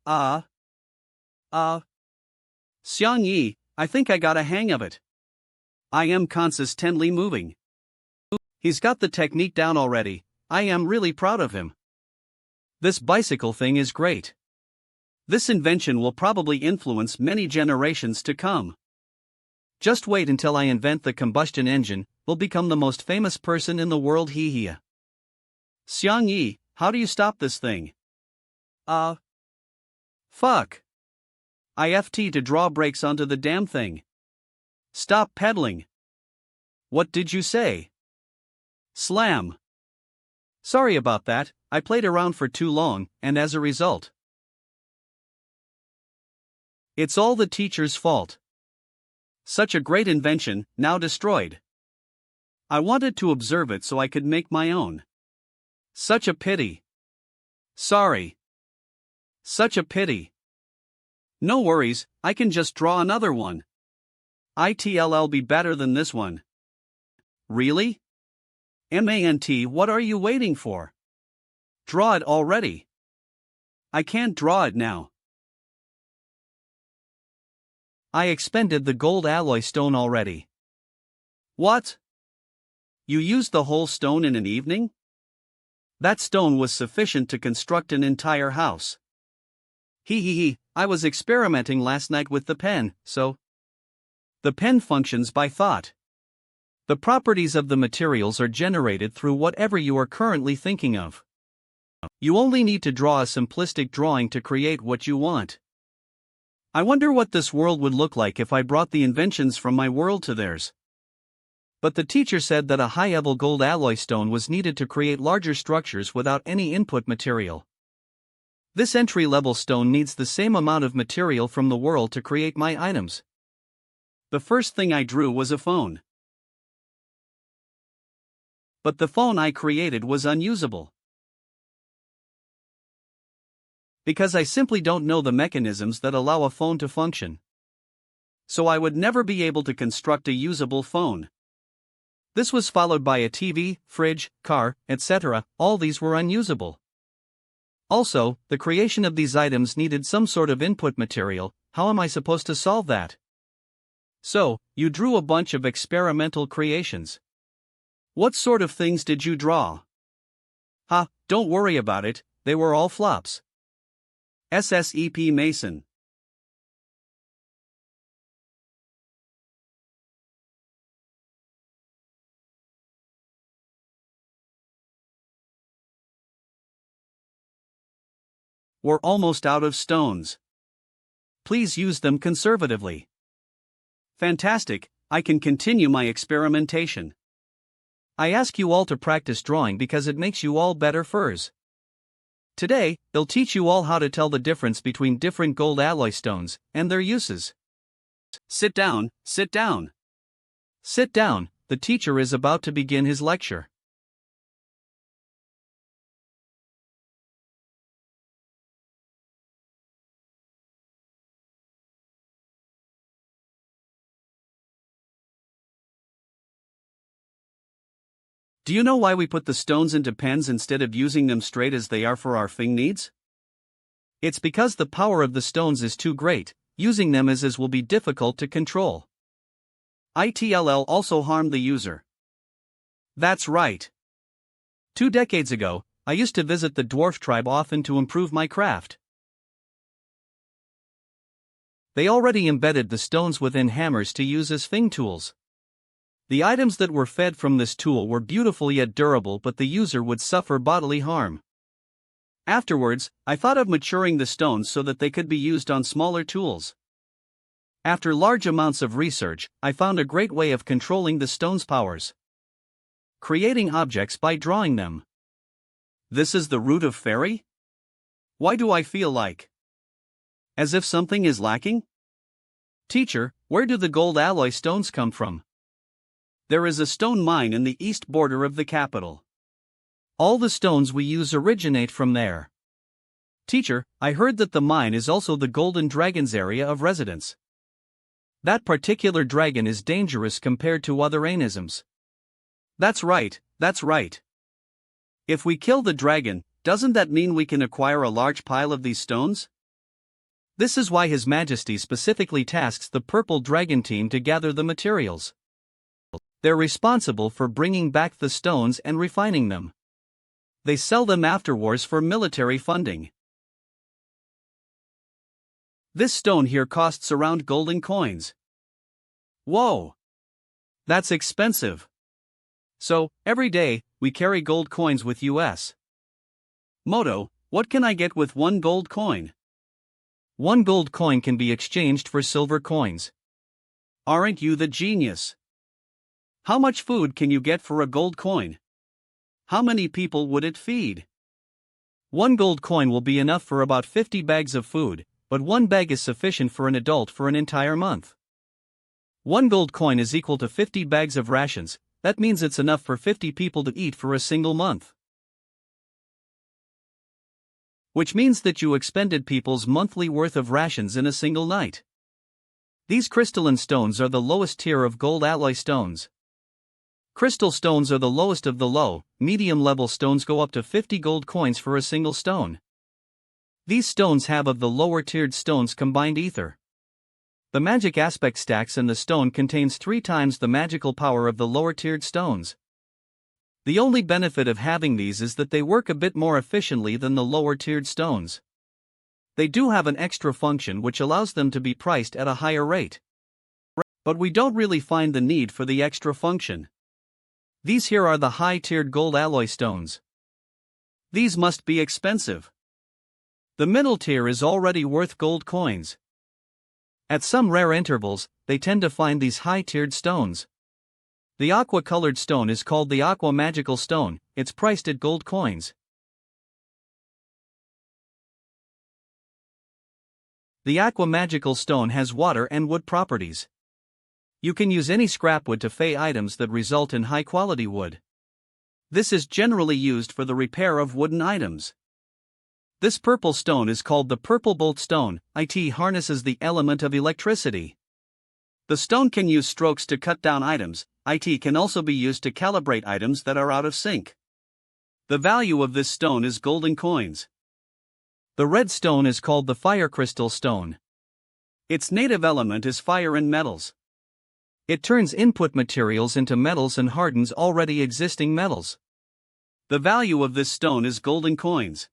I think I got a hang of it. I am consistently moving. He's got the technique down already, I am really proud of him. This bicycle thing is great. This invention will probably influence many generations to come. Just wait until I invent the combustion engine, will become the most famous person in the world. Hee. Xiangyi, how do you stop this thing? Fuck. I have to draw brakes onto the damn thing. Stop pedaling. What did you say? Slam. Sorry about that, I played around for too long, and as a result. It's all the teacher's fault. Such a great invention, now destroyed. I wanted to observe it so I could make my own. Such a pity. Sorry. Such a pity. No worries, I can just draw another one. It'll be better than this one. Really? What are you waiting for? Draw it already. I can't draw it now. I expended the gold alloy stone already. What? You used the whole stone in an evening? That stone was sufficient to construct an entire house. I was experimenting last night with the pen, so. The pen functions by thought. The properties of the materials are generated through whatever you are currently thinking of. You only need to draw a simplistic drawing to create what you want. I wonder what this world would look like if I brought the inventions from my world to theirs. But the teacher said that a high-level gold alloy stone was needed to create larger structures without any input material. This entry-level stone needs the same amount of material from the world to create my items. The first thing I drew was a phone. But the phone I created was unusable. Because I simply don't know the mechanisms that allow a phone to function. So I would never be able to construct a usable phone. This was followed by a TV, fridge, car, etc. All these were unusable. Also, the creation of these items needed some sort of input material. How am I supposed to solve that? So, you drew a bunch of experimental creations. What sort of things did you draw? Don't worry about it, they were all flops. SSEP Mason. We're almost out of stones. Please use them conservatively. Fantastic, I can continue my experimentation. I ask you all to practice drawing because it makes you all better furs. Today, they'll teach you all how to tell the difference between different gold alloy stones and their uses. Sit down, sit down. Sit down, the teacher is about to begin his lecture. Do you know why we put the stones into pens instead of using them straight as they are for our thing needs? It's because the power of the stones is too great, using them as is will be difficult to control. ITLL also harmed the user. That's right. 2 decades ago, I used to visit the dwarf tribe often to improve my craft. They already embedded the stones within hammers to use as thing tools. The items that were fed from this tool were beautiful yet durable, but the user would suffer bodily harm. Afterwards, I thought of maturing the stones so that they could be used on smaller tools. After large amounts of research, I found a great way of controlling the stone's powers. Creating objects by drawing them. This is the root of fairy? Why do I feel like as if something is lacking? Teacher, where do the gold alloy stones come from? There is a stone mine in the east border of the capital. All the stones we use originate from there. Teacher, I heard that the mine is also the Golden Dragon's area of residence. That particular dragon is dangerous compared to other anisms. That's right, that's right. If we kill the dragon, doesn't that mean we can acquire a large pile of these stones? This is why His Majesty specifically tasks the Purple Dragon team to gather the materials. They're responsible for bringing back the stones and refining them. They sell them afterwards for military funding. This stone here costs around golden coins. Whoa! That's expensive. So, every day, we carry gold coins with us. Moto, what can I get with 1 gold coin? 1 gold coin can be exchanged for silver coins. Aren't you the genius? How much food can you get for a gold coin? How many people would it feed? 1 gold coin will be enough for about 50 bags of food, but 1 bag is sufficient for an adult for an entire month. 1 gold coin is equal to 50 bags of rations, that means it's enough for 50 people to eat for a single month. Which means that you expended people's monthly worth of rations in a single night. These crystalline stones are the lowest tier of gold alloy stones. Crystal stones are the lowest of the low, medium-level stones go up to 50 gold coins for a single stone. These stones have of the lower-tiered stones combined ether. The magic aspect stacks and the stone contains 3 times the magical power of the lower-tiered stones. The only benefit of having these is that they work a bit more efficiently than the lower-tiered stones. They do have an extra function which allows them to be priced at a higher rate. But we don't really find the need for the extra function. These here are the high-tiered gold alloy stones. These must be expensive. The middle tier is already worth gold coins. At some rare intervals, they tend to find these high-tiered stones. The aqua-colored stone is called the aqua magical stone, it's priced at gold coins. The aqua magical stone has water and wood properties. You can use any scrap wood to fey items that result in high-quality wood. This is generally used for the repair of wooden items. This purple stone is called the purple bolt stone, it harnesses the element of electricity. The stone can use strokes to cut down items, it can also be used to calibrate items that are out of sync. The value of this stone is golden coins. The red stone is called the fire crystal stone. Its native element is fire and metals. It turns input materials into metals and hardens already existing metals. The value of this stone is golden coins.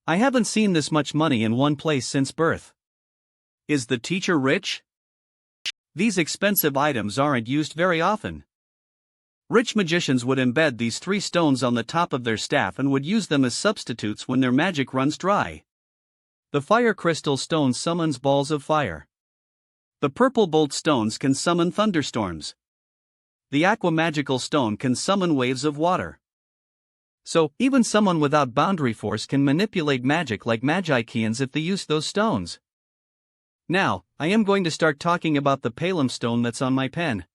I haven't seen this much money in one place since birth. Is the teacher rich? These expensive items aren't used very often. Rich magicians would embed these 3 stones on the top of their staff and would use them as substitutes when their magic runs dry. The fire crystal stone summons balls of fire. The purple bolt stones can summon thunderstorms. The aqua magical stone can summon waves of water. So, even someone without boundary force can manipulate magic like magicians if they use those stones. Now, I am going to start talking about the palem stone that's on my pen.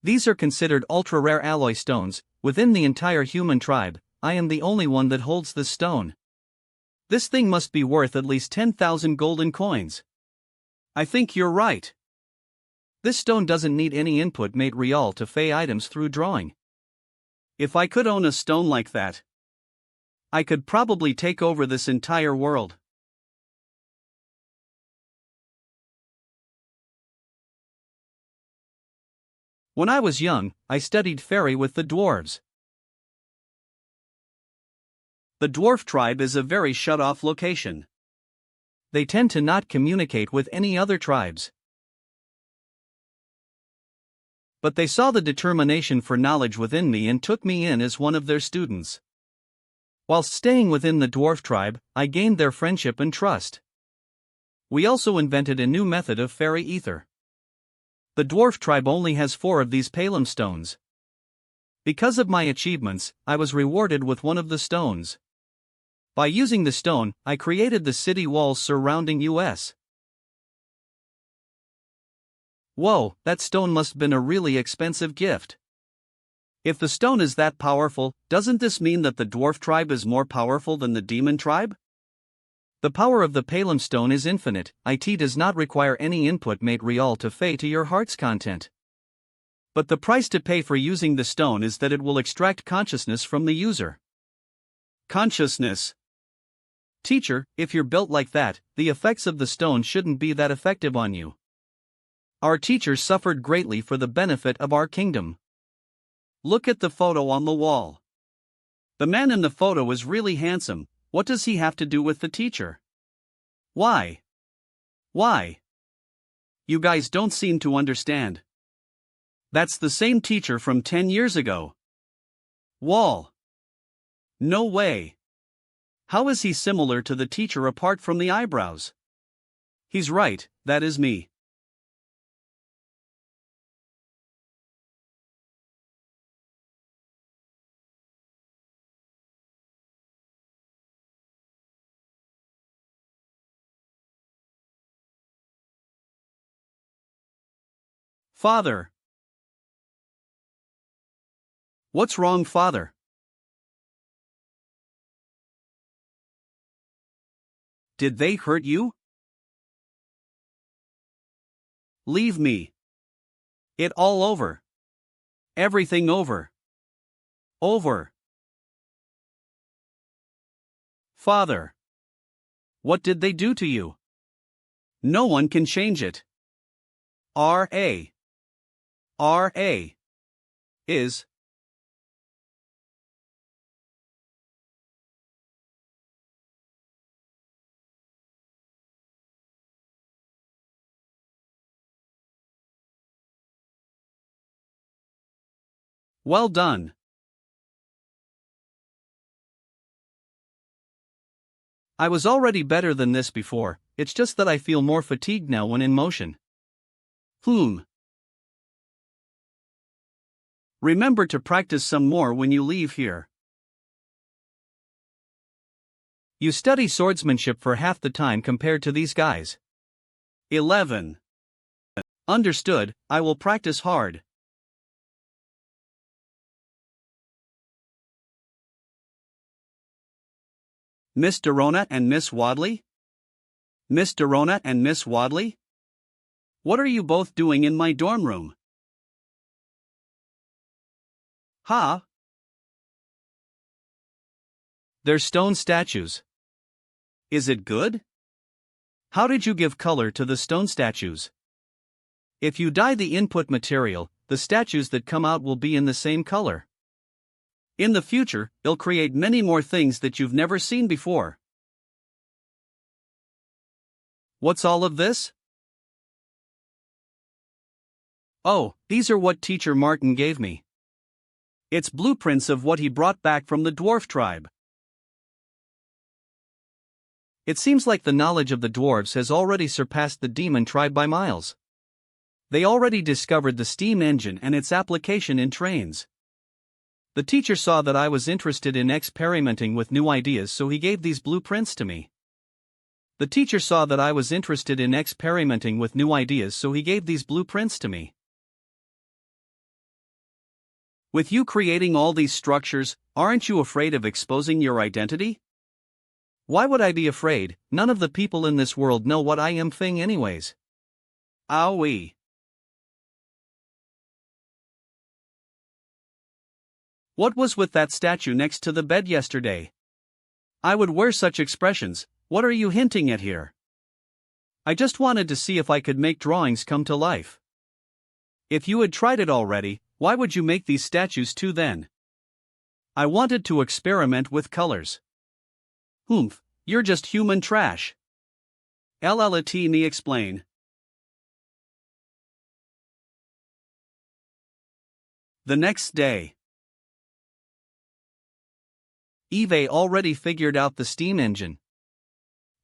These are considered ultra-rare alloy stones. Within the entire human tribe, I am the only one that holds this stone. This thing must be worth at least 10,000 golden coins. I think you're right. This stone doesn't need any input made real to fey items through drawing. If I could own a stone like that, I could probably take over this entire world. When I was young, I studied fairy with the dwarves. The dwarf tribe is a very shut-off location. They tend to not communicate with any other tribes. But they saw the determination for knowledge within me and took me in as one of their students. Whilst staying within the dwarf tribe, I gained their friendship and trust. We also invented a new method of fairy ether. The dwarf tribe only has 4 of these palem stones. Because of my achievements, I was rewarded with one of the stones. By using the stone, I created the city walls surrounding us. Whoa, that stone must have been a really expensive gift. If the stone is that powerful, doesn't this mean that the dwarf tribe is more powerful than the demon tribe? The power of the palem stone is infinite. It does not require any input made real to fey to your heart's content. But the price to pay for using the stone is that it will extract consciousness from the user. Consciousness. Teacher, if you're built like that, the effects of the stone shouldn't be that effective on you. Our teachers suffered greatly for the benefit of our kingdom. Look at the photo on the wall. The man in the photo is really handsome. What does he have to do with the teacher? Why? Why? You guys don't seem to understand. That's the same teacher from 10 years ago. Wall. No way. How is he similar to the teacher apart from the eyebrows? He's right, that is me. Father. What's wrong, father? Did they hurt you? Leave me. It all over. Everything over. Over. Father. What did they do to you? No one can change it. R.A. R.A. is. Well done. I was already better than this before, it's just that I feel more fatigued now when in motion. Remember to practice some more when you leave here. You study swordsmanship for half the time compared to these guys. 11. Understood, I will practice hard. Miss Dorona and Miss Wadley? Miss Dorona and Miss Wadley? What are you both doing in my dorm room? Ha! They're stone statues. Is it good? How did you give color to the stone statues? If you dye the input material, the statues that come out will be in the same color. In the future, you'll create many more things that you've never seen before. What's all of this? Oh, these are what Teacher Martin gave me. It's blueprints of what he brought back from the dwarf tribe. It seems like the knowledge of the dwarves has already surpassed the demon tribe by miles. They already discovered the steam engine and its application in trains. The teacher saw that I was interested in experimenting with new ideas, so he gave these blueprints to me. The teacher saw that I was interested in experimenting with new ideas, so he gave these blueprints to me. With you creating all these structures, aren't you afraid of exposing your identity? Why would I be afraid? None of the people in this world know what I am thing anyways. Owie. What was with that statue next to the bed yesterday? I would wear such expressions. What are you hinting at here? I just wanted to see if I could make drawings come to life. If you had tried it already, why would you make these statues too then? I wanted to experiment with colors. You're just human trash. Let me explain. The next day. Eve already figured out the steam engine.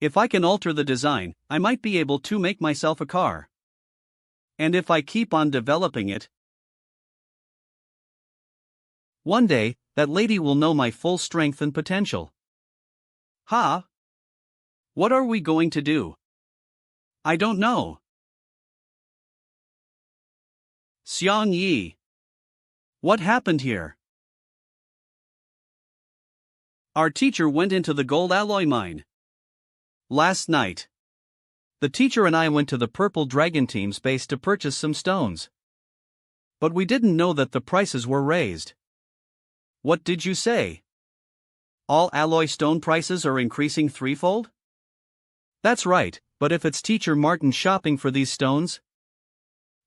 If I can alter the design, I might be able to make myself a car. And if I keep on developing it, one day, that lady will know my full strength and potential. What are we going to do? I don't know. Xiang Yi. What happened here? Our teacher went into the gold alloy mine last night. The teacher and I went to the Purple Dragon team's base to purchase some stones. But we didn't know that the prices were raised. What did you say? All alloy stone prices are increasing threefold? That's right, but if it's Teacher Martin shopping for these stones,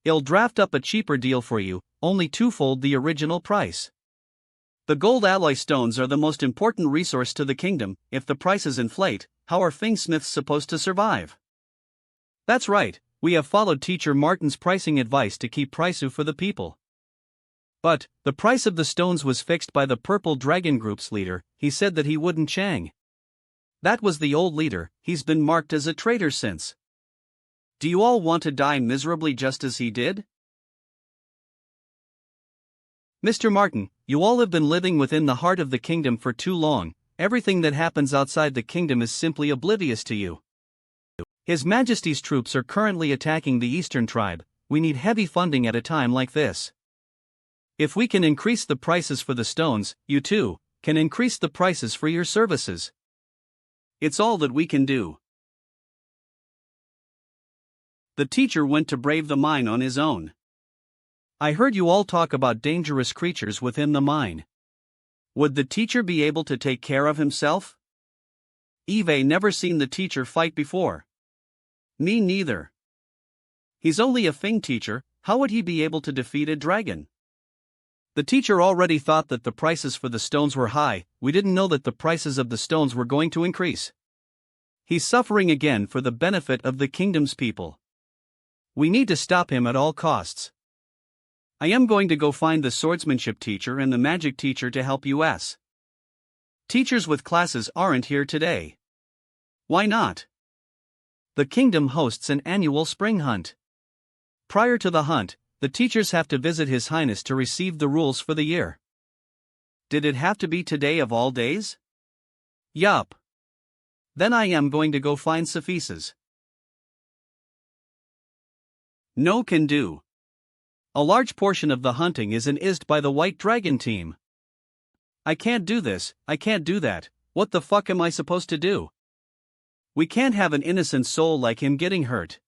he'll draft up a cheaper deal for you, only twofold the original price. The gold alloy stones are the most important resource to the kingdom. If the prices inflate, how are Fingsmiths supposed to survive? That's right, we have followed Teacher Martin's pricing advice to keep prices for the people. But, the price of the stones was fixed by the Purple Dragon Group's leader. He said that he wouldn't change. That was the old leader, he's been marked as a traitor since. Do you all want to die miserably just as he did? Mr. Martin, you all have been living within the heart of the kingdom for too long. Everything that happens outside the kingdom is simply oblivious to you. His Majesty's troops are currently attacking the Eastern Tribe. We need heavy funding at a time like this. If we can increase the prices for the stones, you too can increase the prices for your services. It's all that we can do. The teacher went to brave the mine on his own. I heard you all talk about dangerous creatures within the mine. Would the teacher be able to take care of himself? Eve never seen the teacher fight before. Me neither. He's only a Fing teacher, how would he be able to defeat a dragon? The teacher already thought that the prices for the stones were high. We didn't know that the prices of the stones were going to increase. He's suffering again for the benefit of the kingdom's people. We need to stop him at all costs. I am going to go find the swordsmanship teacher and the magic teacher to help us. Teachers with classes aren't here today. Why not? The kingdom hosts an annual spring hunt. Prior to the hunt, the teachers have to visit His Highness to receive the rules for the year. Did it have to be today of all days? Yup. Then I am going to go find Sophises. No can do. A large portion of the hunting is ised by the White Dragon team. I can't do this, I can't do that, what the fuck am I supposed to do? We can't have an innocent soul like him getting hurt.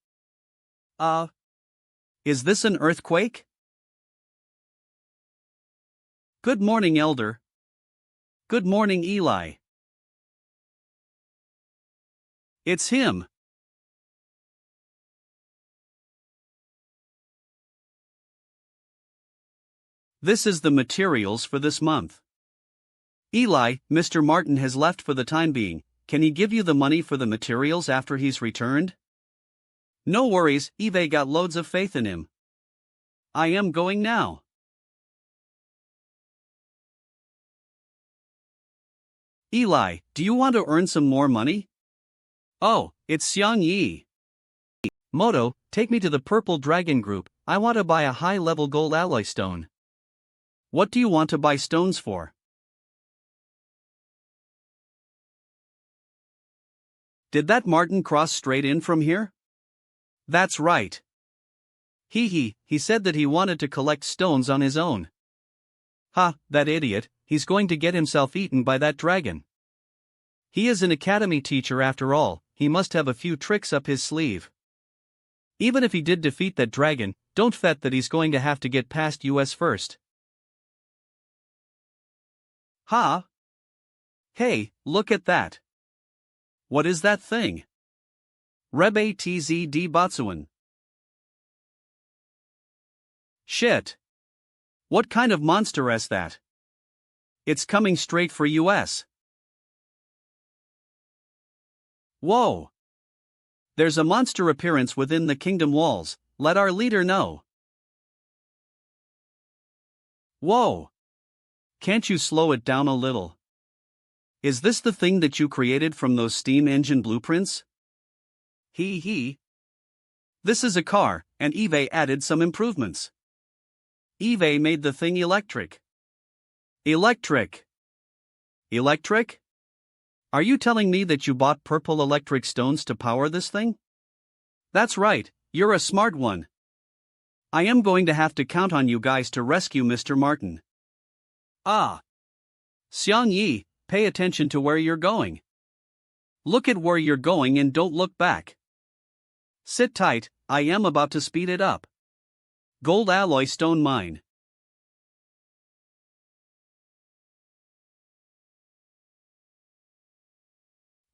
Is this an earthquake? Good morning, Elder. Good morning, Eli. It's him. This is the materials for this month. Eli, Mr. Martin has left for the time being. Can he give you the money for the materials after he's returned? No worries, Eve got loads of faith in him. I am going now. Eli, do you want to earn some more money? Oh, it's Xiang Yi. Moto, take me to the Purple Dragon Group, I want to buy a high-level gold alloy stone. What do you want to buy stones for? Did that Martin cross straight in from here? That's right. He said that he wanted to collect stones on his own. Ha, that idiot, he's going to get himself eaten by that dragon. He is an academy teacher after all, he must have a few tricks up his sleeve. Even if he did defeat that dragon, don't bet that he's going to have to get past US first. Ha! Hey, look at that. What is that thing? Rebe TZD Botsuan. Shit. What kind of monster is that? It's coming straight for US. Whoa. There's a monster appearance within the kingdom walls, let our leader know. Whoa. Can't you slow it down a little? Is this the thing that you created from those steam engine blueprints? He. This is a car, and Eve added some improvements. Eve made the thing electric. Electric? Are you telling me that you bought purple electric stones to power this thing? That's right, you're a smart one. I am going to have to count on you guys to rescue Mr. Martin. Xiang Yi, pay attention to where you're going. Look at where you're going and don't look back. Sit tight, I am about to speed it up. Gold alloy stone mine.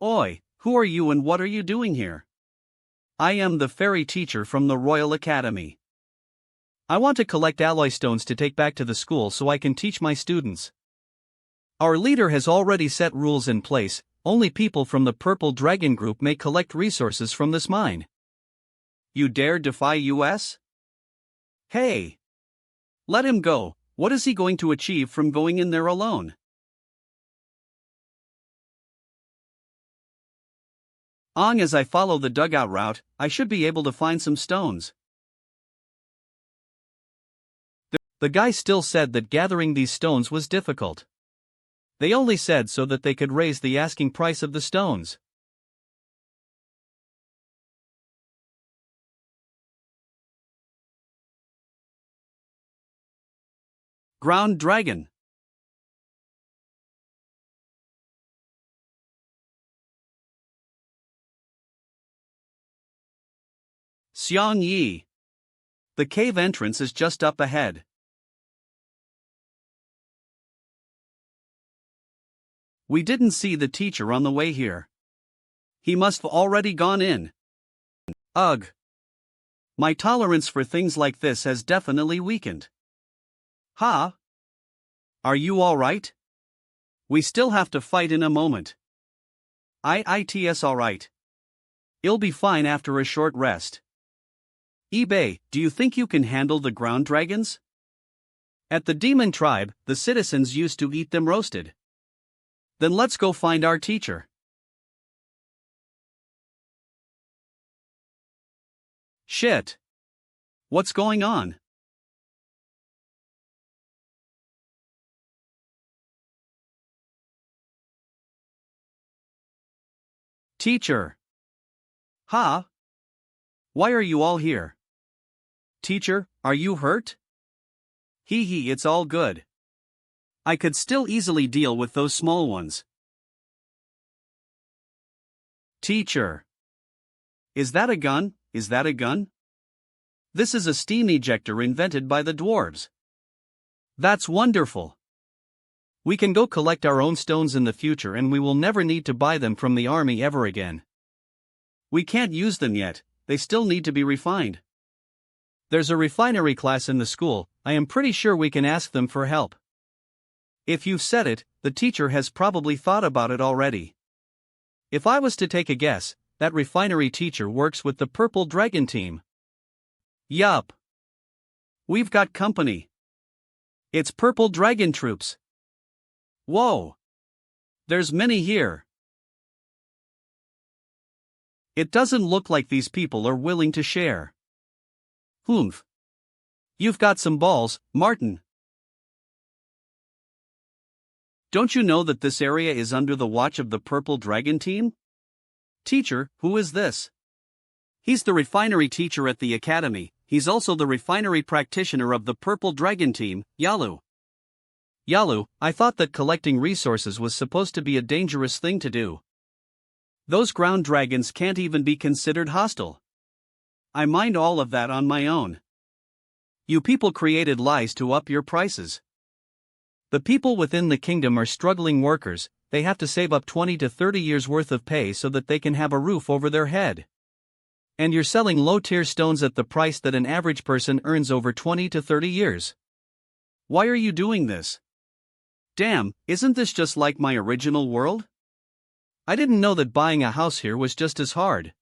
Oi, who are you and what are you doing here? I am the fairy teacher from the Royal Academy. I want to collect alloy stones to take back to the school so I can teach my students. Our leader has already set rules in place, only people from the Purple Dragon Group may collect resources from this mine. You dare defy US? Hey! Let him go, what is he going to achieve from going in there alone? As I follow the dugout route, I should be able to find some stones. The guy still said that gathering these stones was difficult. They only said so that they could raise the asking price of the stones. Ground Dragon. Xiang Yi. The cave entrance is just up ahead. We didn't see the teacher on the way here. He must have already gone in. Ugh. My tolerance for things like this has definitely weakened. Ha? Are you alright? We still have to fight in a moment. It's alright. You'll be fine after a short rest. eBay, do you think you can handle the ground dragons? At the demon tribe, the citizens used to eat them roasted. Then let's go find our teacher. Shit. What's going on? Teacher. Huh? Why are you all here? Teacher, are you hurt? Hee hee, it's all good. I could still easily deal with those small ones. Teacher. Is that a gun? Is that a gun? This is a steam ejector invented by the dwarves. That's wonderful. We can go collect our own stones in the future and we will never need to buy them from the army ever again. We can't use them yet, they still need to be refined. There's a refinery class in the school, I am pretty sure we can ask them for help. If you've said it, the teacher has probably thought about it already. If I was to take a guess, that refinery teacher works with the Purple Dragon team. Yup. We've got company. It's Purple Dragon troops. Whoa. There's many here. It doesn't look like these people are willing to share. Humph. You've got some balls, Martin. Don't you know that this area is under the watch of the Purple Dragon team? Teacher, who is this? He's the refinery teacher at the academy, he's also the refinery practitioner of the Purple Dragon team, Yalu. Yalu, I thought that collecting resources was supposed to be a dangerous thing to do. Those ground dragons can't even be considered hostile. I mined all of that on my own. You people created lies to up your prices. The people within the kingdom are struggling workers, they have to save up 20 to 30 years worth of pay so that they can have a roof over their head. And you're selling low-tier stones at the price that an average person earns over 20 to 30 years. Why are you doing this? Damn, isn't this just like my original world? I didn't know that buying a house here was just as hard.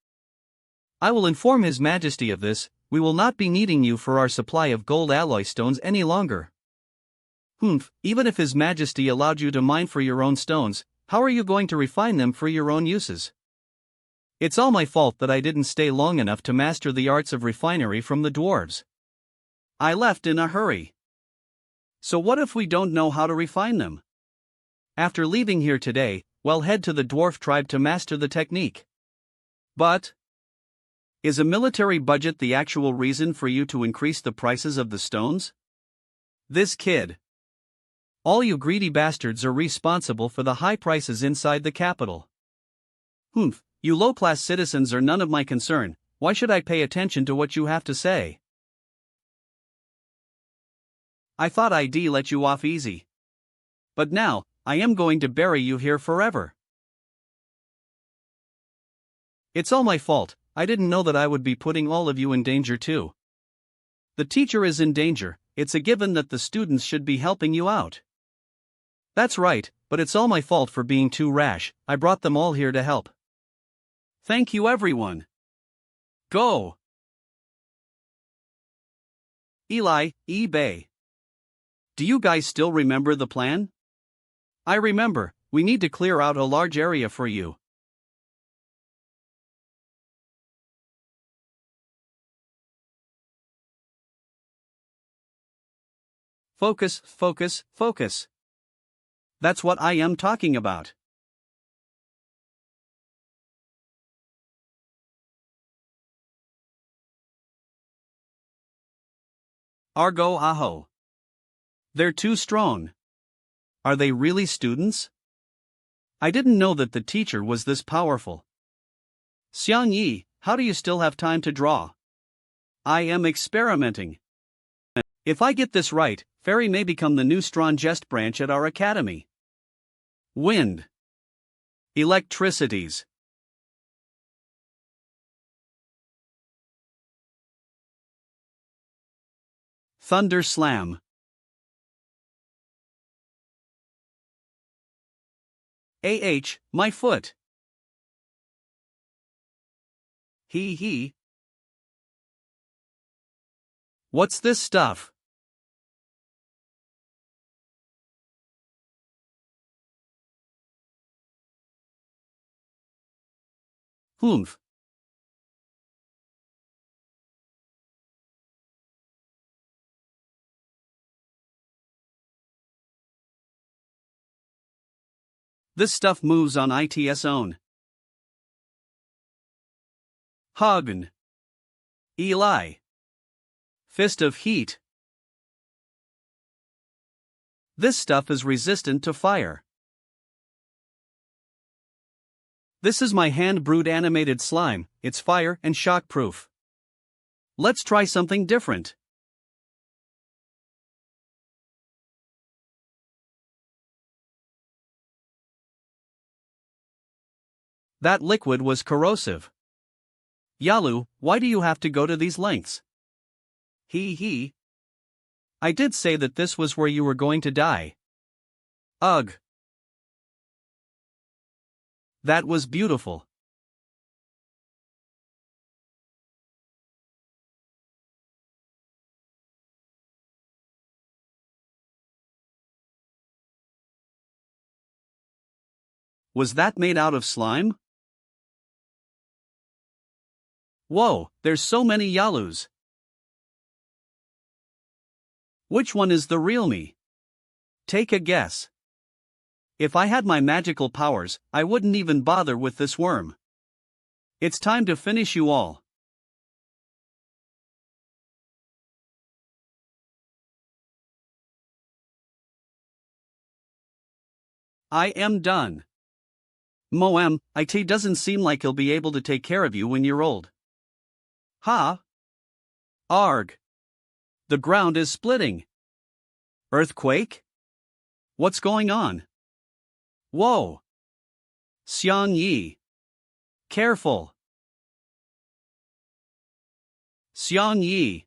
I will inform His Majesty of this, we will not be needing you for our supply of gold alloy stones any longer. Humph, even if His Majesty allowed you to mine for your own stones, how are you going to refine them for your own uses? It's all my fault that I didn't stay long enough to master the arts of refinery from the dwarves. I left in a hurry. So what if we don't know how to refine them? After leaving here today, well, head to the dwarf tribe to master the technique. But is a military budget the actual reason for you to increase the prices of the stones? This kid. All you greedy bastards are responsible for the high prices inside the capital. Humph, you low-class citizens are none of my concern, why should I pay attention to what you have to say? I thought I'd let you off easy. But now, I am going to bury you here forever. It's all my fault, I didn't know that I would be putting all of you in danger too. The teacher is in danger, it's a given that the students should be helping you out. That's right, but it's all my fault for being too rash, I brought them all here to help. Thank you everyone. Go! Eli, eBay. Do you guys still remember the plan? I remember, we need to clear out a large area for you. Focus, focus, focus. That's what I am talking about. Argo aho. They're too strong. Are they really students? I didn't know that the teacher was this powerful. Xiang Yi, how do you still have time to draw? I am experimenting. If I get this right, Fairy may become the new strong jest branch at our academy. Wind. Electricities. Thunder slam. My foot. He. What's this stuff? Humph. This stuff moves on its own. Hagen. Eli. Fist of heat. This stuff is resistant to fire. This is my hand-brewed animated slime, it's fire and shock-proof. Let's try something different. That liquid was corrosive. Yalu, why do you have to go to these lengths? He. I did say that this was where you were going to die. Ugh. That was beautiful. Was that made out of slime? Whoa, there's so many Yalus. Which one is the real me? Take a guess. If I had my magical powers, I wouldn't even bother with this worm. It's time to finish you all. I am done. Mowang, it doesn't seem like he'll be able to take care of you when you're old. Ha? Arg. The ground is splitting. Earthquake? What's going on? Whoa. Xiang Yi. Careful. Xiang Yi.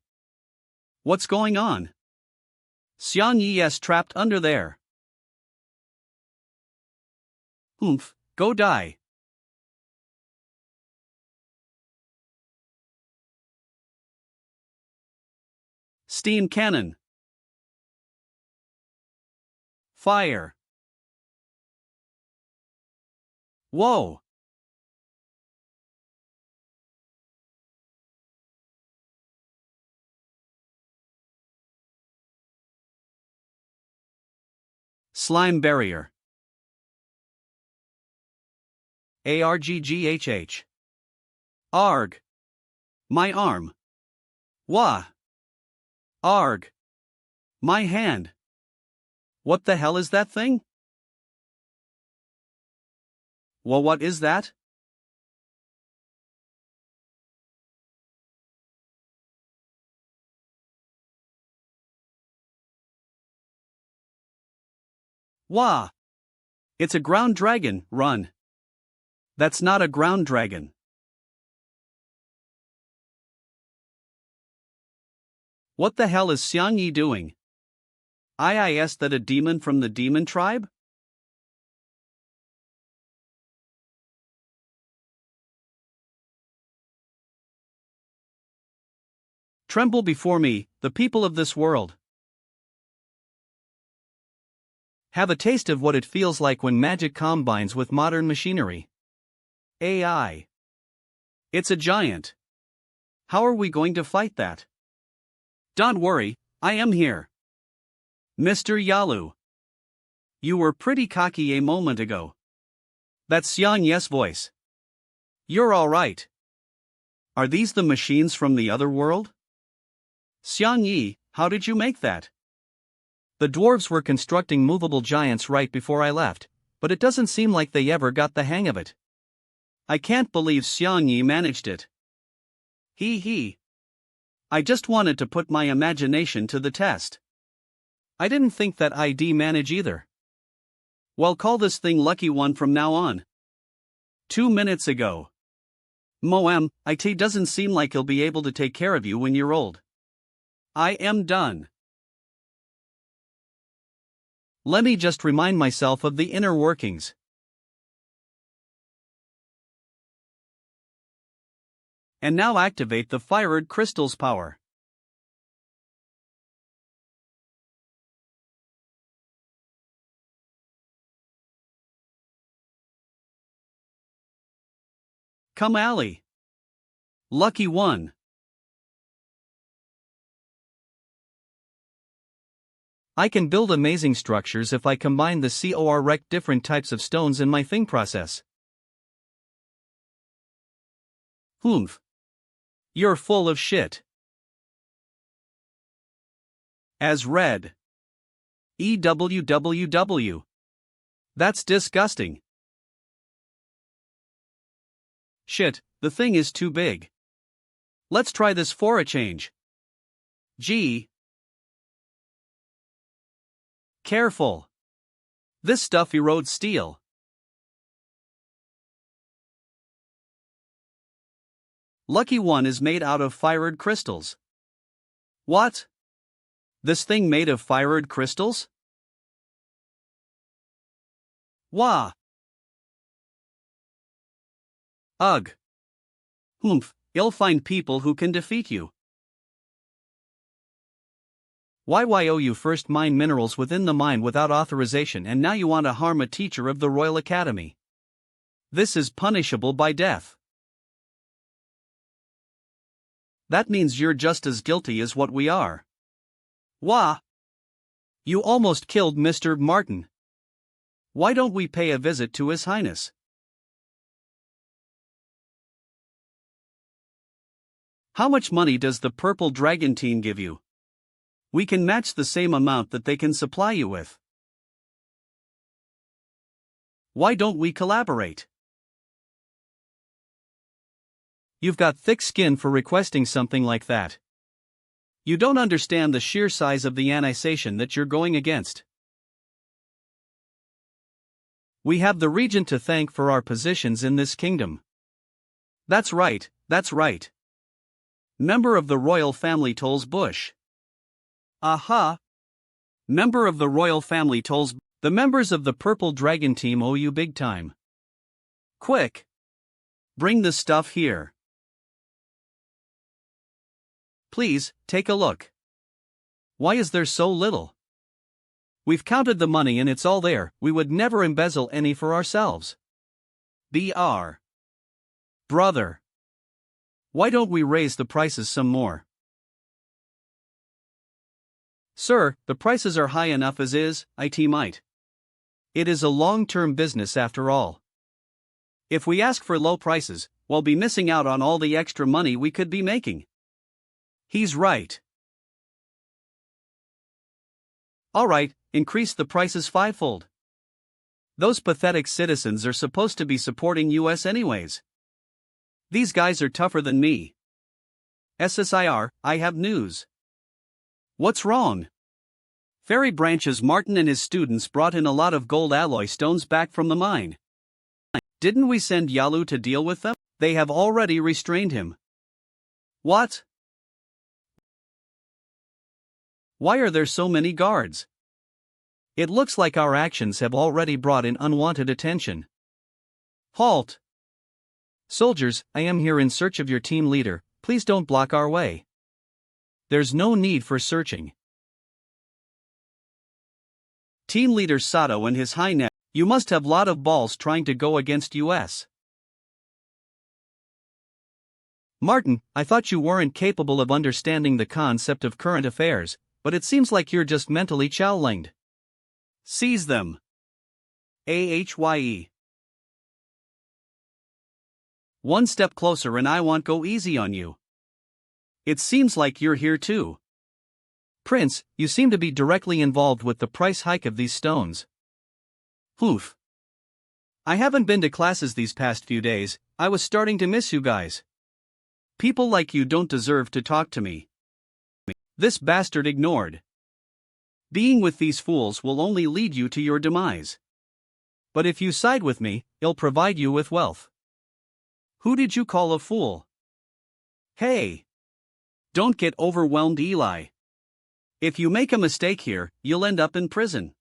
What's going on? Xiang Yi is trapped under there. Oomph, go die. Steam cannon. Fire. Whoa. Slime barrier. Argghh. Arg. My arm. Wah. Arg. My hand. What the hell is that thing? Well, what is that? Wah! It's a ground dragon, run. That's not a ground dragon. What the hell is Xiang Yi doing? Is that a demon from the demon tribe? Tremble before me, the people of this world. Have a taste of what it feels like when magic combines with modern machinery. AI. It's a giant. How are we going to fight that? Don't worry, I am here. Mr. Yalu. You were pretty cocky a moment ago. That's Xiang Yi's voice. You're alright. Are these the machines from the other world? Xiang Yi, how did you make that? The dwarves were constructing movable giants right before I left, but it doesn't seem like they ever got the hang of it. I can't believe Xiang Yi managed it. He. I just wanted to put my imagination to the test. I didn't think that I'd manage either. Well, call this thing Lucky One from now on. 2 minutes ago. Mowang, it doesn't seem like he'll be able to take care of you when you're old. I am done. Let me just remind myself of the inner workings. And now activate the fired crystal's power. Come alley. Lucky One. I can build amazing structures if I combine the correct different types of stones in my thing process. Humph. You're full of shit. As read. EWWW. That's disgusting. Shit, the thing is too big. Let's try this for a change. Gee. Careful. This stuff erodes steel. Lucky one is made out of fired crystals. What? This thing made of fired crystals? Wah. Ugh. Humph, you'll find people who can defeat you. Why you first mine minerals within the mine without authorization and now you want to harm a teacher of the Royal Academy. This is punishable by death. That means you're just as guilty as what we are. Wah! You almost killed Mr. Martin. Why don't we pay a visit to His Highness? How much money does the Purple Dragon team give you? We can match the same amount that they can supply you with. Why don't we collaborate? You've got thick skin for requesting something like that. You don't understand the sheer size of the annihilation that you're going against. We have the Regent to thank for our positions in this kingdom. That's right, that's right. Member of the royal family tolls bush. Aha! Member of the royal family tolls. The members of the Purple Dragon team owe you big time. Quick! Bring the stuff here. Please, take a look. Why is there so little? We've counted the money and it's all there, we would never embezzle any for ourselves. Brr. Brother. Why don't we raise the prices some more? Sir, the prices are high enough as is, it might. It is a long-term business after all. If we ask for low prices, we'll be missing out on all the extra money we could be making. He's right. Alright, increase the prices fivefold. Those pathetic citizens are supposed to be supporting us anyways. These guys are tougher than me. SSIR, I have news. What's wrong? Fairy Branch's Martin and his students brought in a lot of gold alloy stones back from the mine. Didn't we send Yalu to deal with them? They have already restrained him. What? Why are there so many guards? It looks like our actions have already brought in unwanted attention. Halt! Soldiers, I am here in search of your team leader, please don't block our way. There's no need for searching. Team leader Sato and his high net, you must have lot of balls trying to go against us. Martin, I thought you weren't capable of understanding the concept of current affairs, but it seems like you're just mentally chow-linged. Seize them. AHYE. One step closer and I won't go easy on you. It seems like you're here too. Prince, you seem to be directly involved with the price hike of these stones. Oof. I haven't been to classes these past few days, I was starting to miss you guys. People like you don't deserve to talk to me. This bastard ignored. Being with these fools will only lead you to your demise. But if you side with me, I'll provide you with wealth. Who did you call a fool? Hey! Don't get overwhelmed, Eli. If you make a mistake here, you'll end up in prison.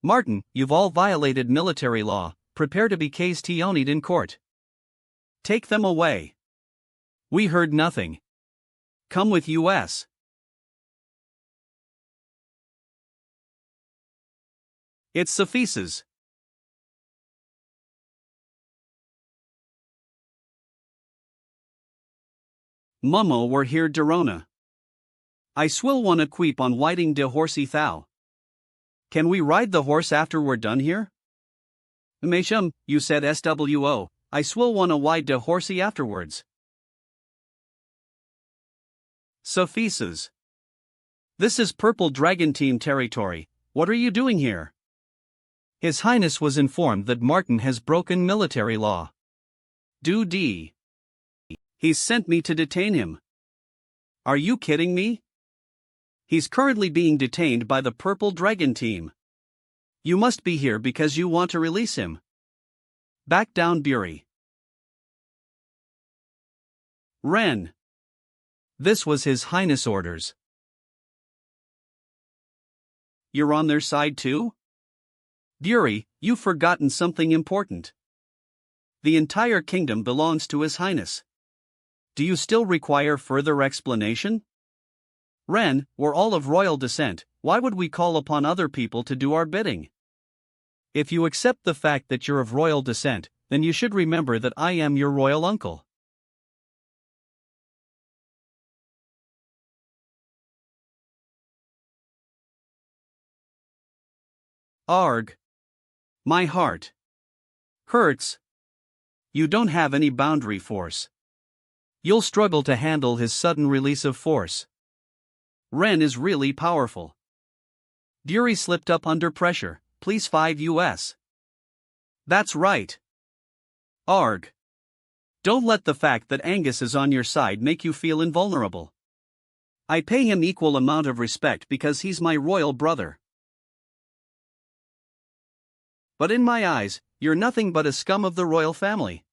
Martin, you've all violated military law, prepare to be cased in court. Take them away. We heard nothing. Come with us. It suffices. Mummo were here Dorona. I swill wanna queep on whiting de horsey thou. Can we ride the horse after we're done here? Mesham, you said SWO, I swill wanna ride the horsey afterwards. Sophises. This is Purple Dragon Team territory, what are you doing here? His Highness was informed that Martin has broken military law. Do-dee. He's sent me to detain him. Are you kidding me? He's currently being detained by the Purple Dragon Team. You must be here because you want to release him. Back down, Buri. Ren. This was His Highness' orders. You're on their side too? Buri, you've forgotten something important. The entire kingdom belongs to His Highness. Do you still require further explanation? Ren, we're all of royal descent, why would we call upon other people to do our bidding? If you accept the fact that you're of royal descent, then you should remember that I am your royal uncle. Arg. My heart hurts. You don't have any boundary force. You'll struggle to handle his sudden release of force. Ren is really powerful. Buri slipped up under pressure, please 5 US. That's right. Arg. Don't let the fact that Angus is on your side make you feel invulnerable. I pay him equal amount of respect because he's my royal brother. But in my eyes, you're nothing but a scum of the royal family.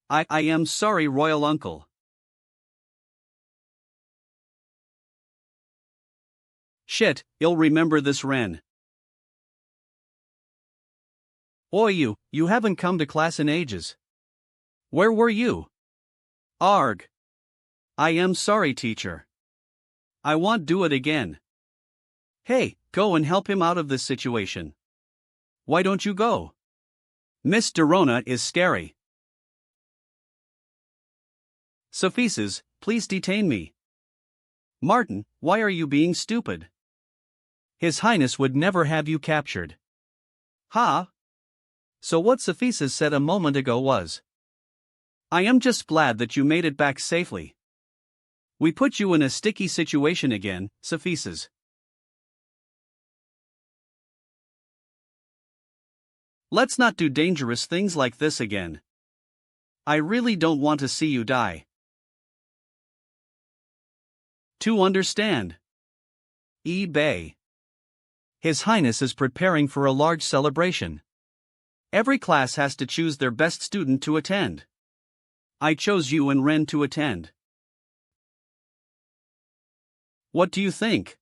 I am sorry, royal uncle. Shit, you'll remember this, Ren. Oi, you haven't come to class in ages. Where were you? Arg. I am sorry, teacher. I won't do it again. Hey, go and help him out of this situation. Why don't you go? Miss Dorona is scary. Sophises, please detain me. Martin, why are you being stupid? His Highness would never have you captured. Ha? So what Sophises said a moment ago was, I am just glad that you made it back safely. We put you in a sticky situation again, Sophises. Let's not do dangerous things like this again. I really don't want to see you die. To understand. eBay. His Highness is preparing for a large celebration. Every class has to choose their best student to attend. I chose you and Ren to attend. What do you think?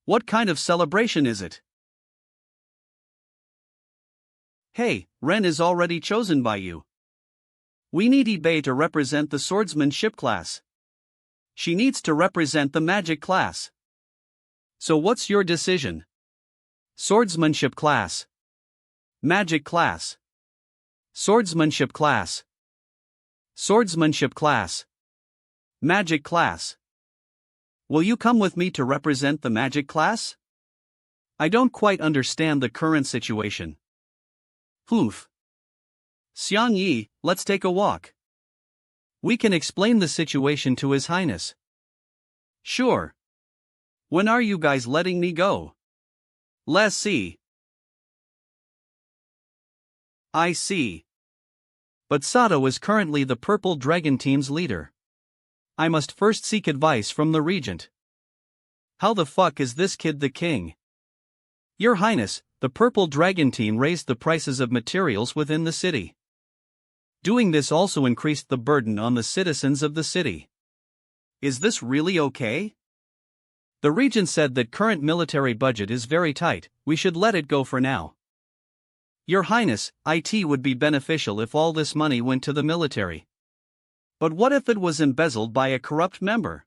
What kind of celebration is it? Hey, Ren is already chosen by you. We need eBay to represent the swordsmanship class. She needs to represent the magic class. So what's your decision? Swordsmanship class. Magic class. Swordsmanship class. Swordsmanship class. Magic class. Will you come with me to represent the magic class? I don't quite understand the current situation. Hoof. Xiang Yi, let's take a walk. We can explain the situation to His Highness. Sure. When are you guys letting me go? Let's see. I see. But Sato is currently the Purple Dragon Team's leader. I must first seek advice from the Regent. How the fuck is this kid the king? Your Highness, the Purple Dragon Team raised the prices of materials within the city. Doing this also increased the burden on the citizens of the city. Is this really okay? The Regent said that current military budget is very tight, we should let it go for now. Your Highness, it would be beneficial if all this money went to the military. But what if it was embezzled by a corrupt member?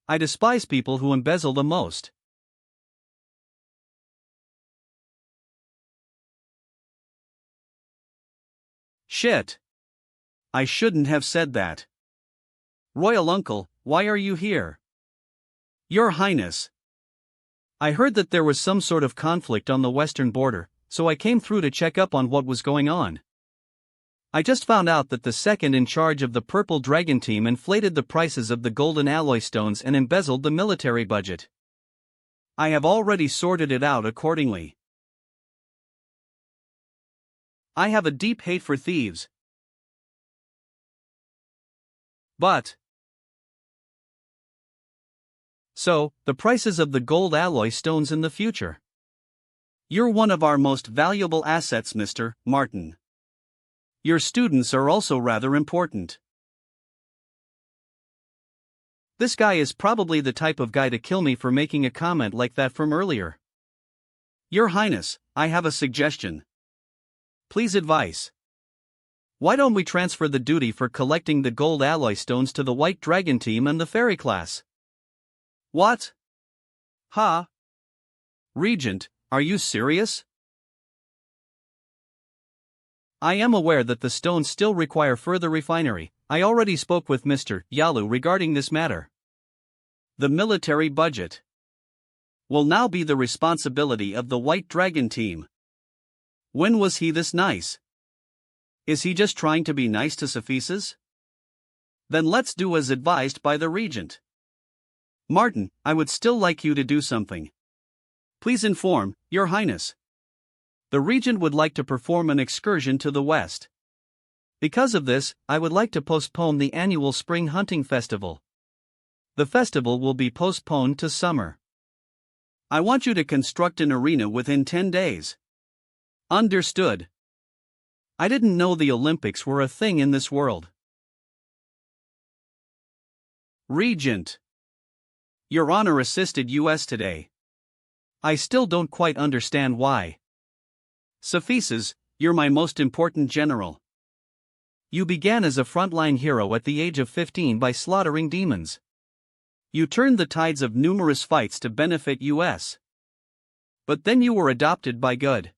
I despise people who embezzle the most. Shit. I shouldn't have said that. Royal Uncle, why are you here? Your Highness. I heard that there was some sort of conflict on the western border, so I came through to check up on what was going on. I just found out that the second in charge of the Purple Dragon team inflated the prices of the golden alloy stones and embezzled the military budget. I have already sorted it out accordingly. I have a deep hate for thieves. But so, the prices of the gold alloy stones in the future. You're one of our most valuable assets, Mr. Martin. Your students are also rather important. This guy is probably the type of guy to kill me for making a comment like that from earlier. Your Highness, I have a suggestion. Please advise. Why don't we transfer the duty for collecting the gold alloy stones to the White Dragon team and the Fairy class? What? Ha? Regent, are you serious? I am aware that the stones still require further refinery. I already spoke with Mr. Yalu regarding this matter. The military budget will now be the responsibility of the White Dragon team. When was he this nice? Is he just trying to be nice to Cephesus? Then let's do as advised by the Regent. Martin, I would still like you to do something. Please inform, Your Highness. The Regent would like to perform an excursion to the west. Because of this, I would like to postpone the annual spring hunting festival. The festival will be postponed to summer. I want you to construct an arena within 10 days. Understood. I didn't know the Olympics were a thing in this world. Regent. Your Honor assisted us today. I still don't quite understand why. Cephesus, you're my most important general. You began as a frontline hero at the age of 15 by slaughtering demons. You turned the tides of numerous fights to benefit us. But then you were adopted by God.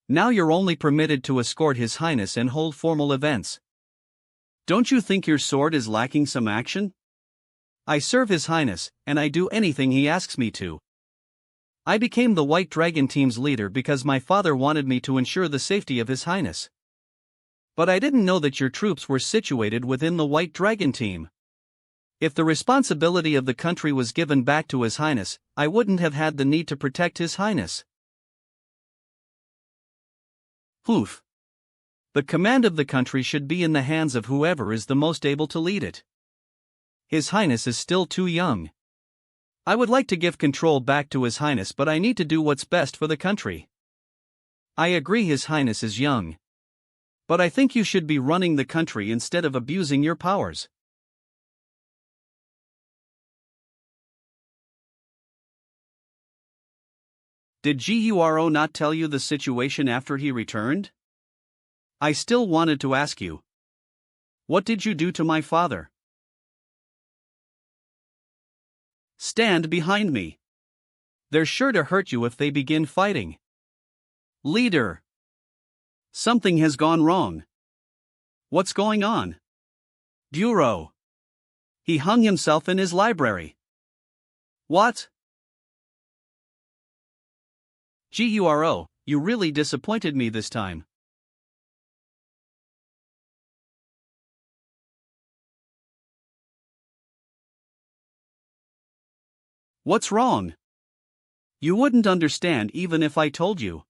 Now you're only permitted to escort His Highness and hold formal events. Don't you think your sword is lacking some action? I serve His Highness, and I do anything he asks me to. I became the White Dragon team's leader because my father wanted me to ensure the safety of His Highness. But I didn't know that your troops were situated within the White Dragon team. If the responsibility of the country was given back to His Highness, I wouldn't have had the need to protect His Highness. Oof. The command of the country should be in the hands of whoever is the most able to lead it. His Highness is still too young. I would like to give control back to His Highness, but I need to do what's best for the country. I agree His Highness is young. But I think you should be running the country instead of abusing your powers. Did Guro not tell you the situation after he returned? I still wanted to ask you. What did you do to my father? Stand behind me. They're sure to hurt you if they begin fighting. Leader. Something has gone wrong. What's going on? Guro. He hung himself in his library. What? Guro, you really disappointed me this time. What's wrong? You wouldn't understand even if I told you.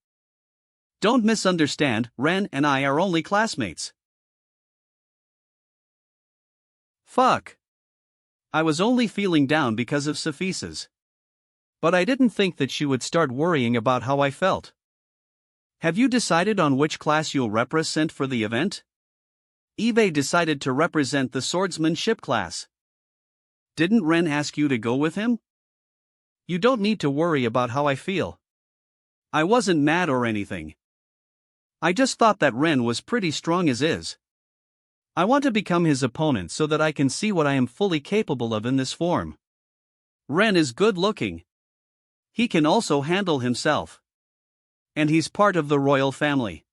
Don't misunderstand, Ren and I are only classmates. Fuck. I was only feeling down because of Cephesus. But I didn't think that she would start worrying about how I felt. Have you decided on which class you'll represent for the event? Eve decided to represent the swordsmanship class. Didn't Ren ask you to go with him? You don't need to worry about how I feel. I wasn't mad or anything. I just thought that Ren was pretty strong as is. I want to become his opponent so that I can see what I am fully capable of in this form. Ren is good looking. He can also handle himself. And he's part of the royal family.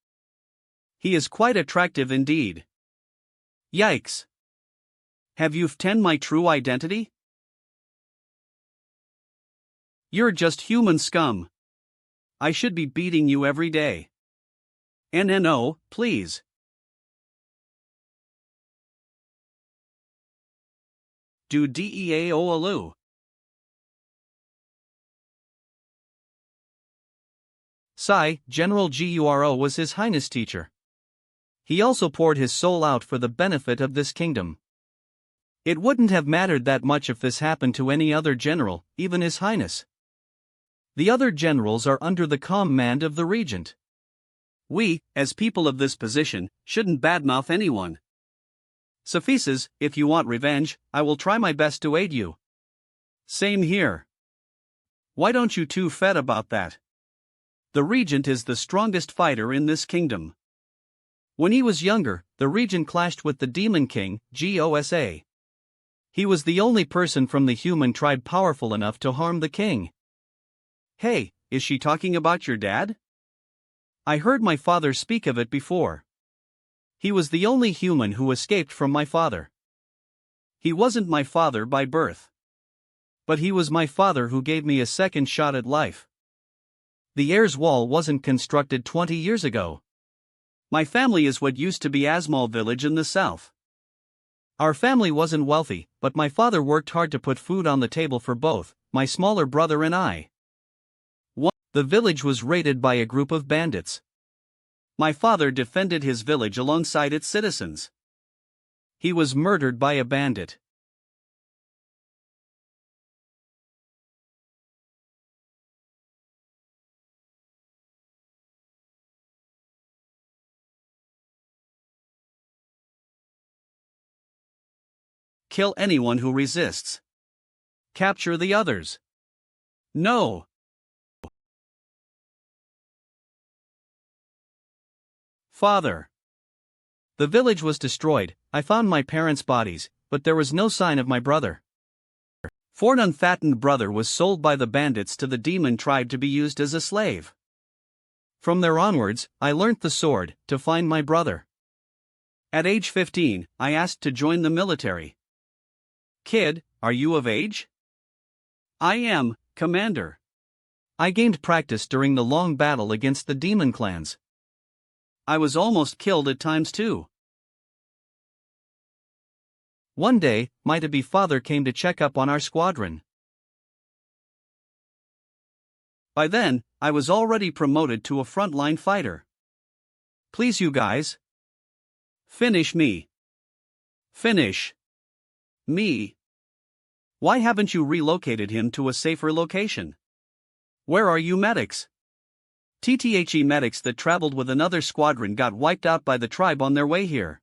He is quite attractive indeed. Yikes. Have you found my true identity? You're just human scum. I should be beating you every day. NNO, please. Do DEAO alu. Sai, General Guro was His Highness teacher. He also poured his soul out for the benefit of this kingdom. It wouldn't have mattered that much if this happened to any other general, even His Highness. The other generals are under the command of the Regent. We, as people of this position, shouldn't badmouth anyone. Suffices, if you want revenge, I will try my best to aid you. Same here. Why don't you two fed about that? The Regent is the strongest fighter in this kingdom. When he was younger, the Regent clashed with the Demon King, Gosa. He was the only person from the human tribe powerful enough to harm the king. Hey, is she talking about your dad? I heard my father speak of it before. He was the only human who escaped from my father. He wasn't my father by birth. But he was my father who gave me a second shot at life. The heirs wall wasn't constructed 20 years ago. My family is what used to be Asmal village in the south. Our family wasn't wealthy, but my father worked hard to put food on the table for both, my smaller brother and I. The village was raided by a group of bandits. My father defended his village alongside its citizens. He was murdered by a bandit. Kill anyone who resists. Capture the others. No. Father. The village was destroyed. I found my parents' bodies, but there was no sign of my brother. For an unfattened brother was sold by the bandits to the demon tribe to be used as a slave. From there onwards, I learnt the sword, to find my brother. At age 15, I asked to join the military. Kid, are you of age? I am, Commander. I gained practice during the long battle against the demon clans. I was almost killed at times too. One day, my to-be father came to check up on our squadron. By then, I was already promoted to a frontline fighter. Please you guys. Finish me. Finish me. Why haven't you relocated him to a safer location? Where are you medics? TTHE medics that traveled with another squadron got wiped out by the tribe on their way here.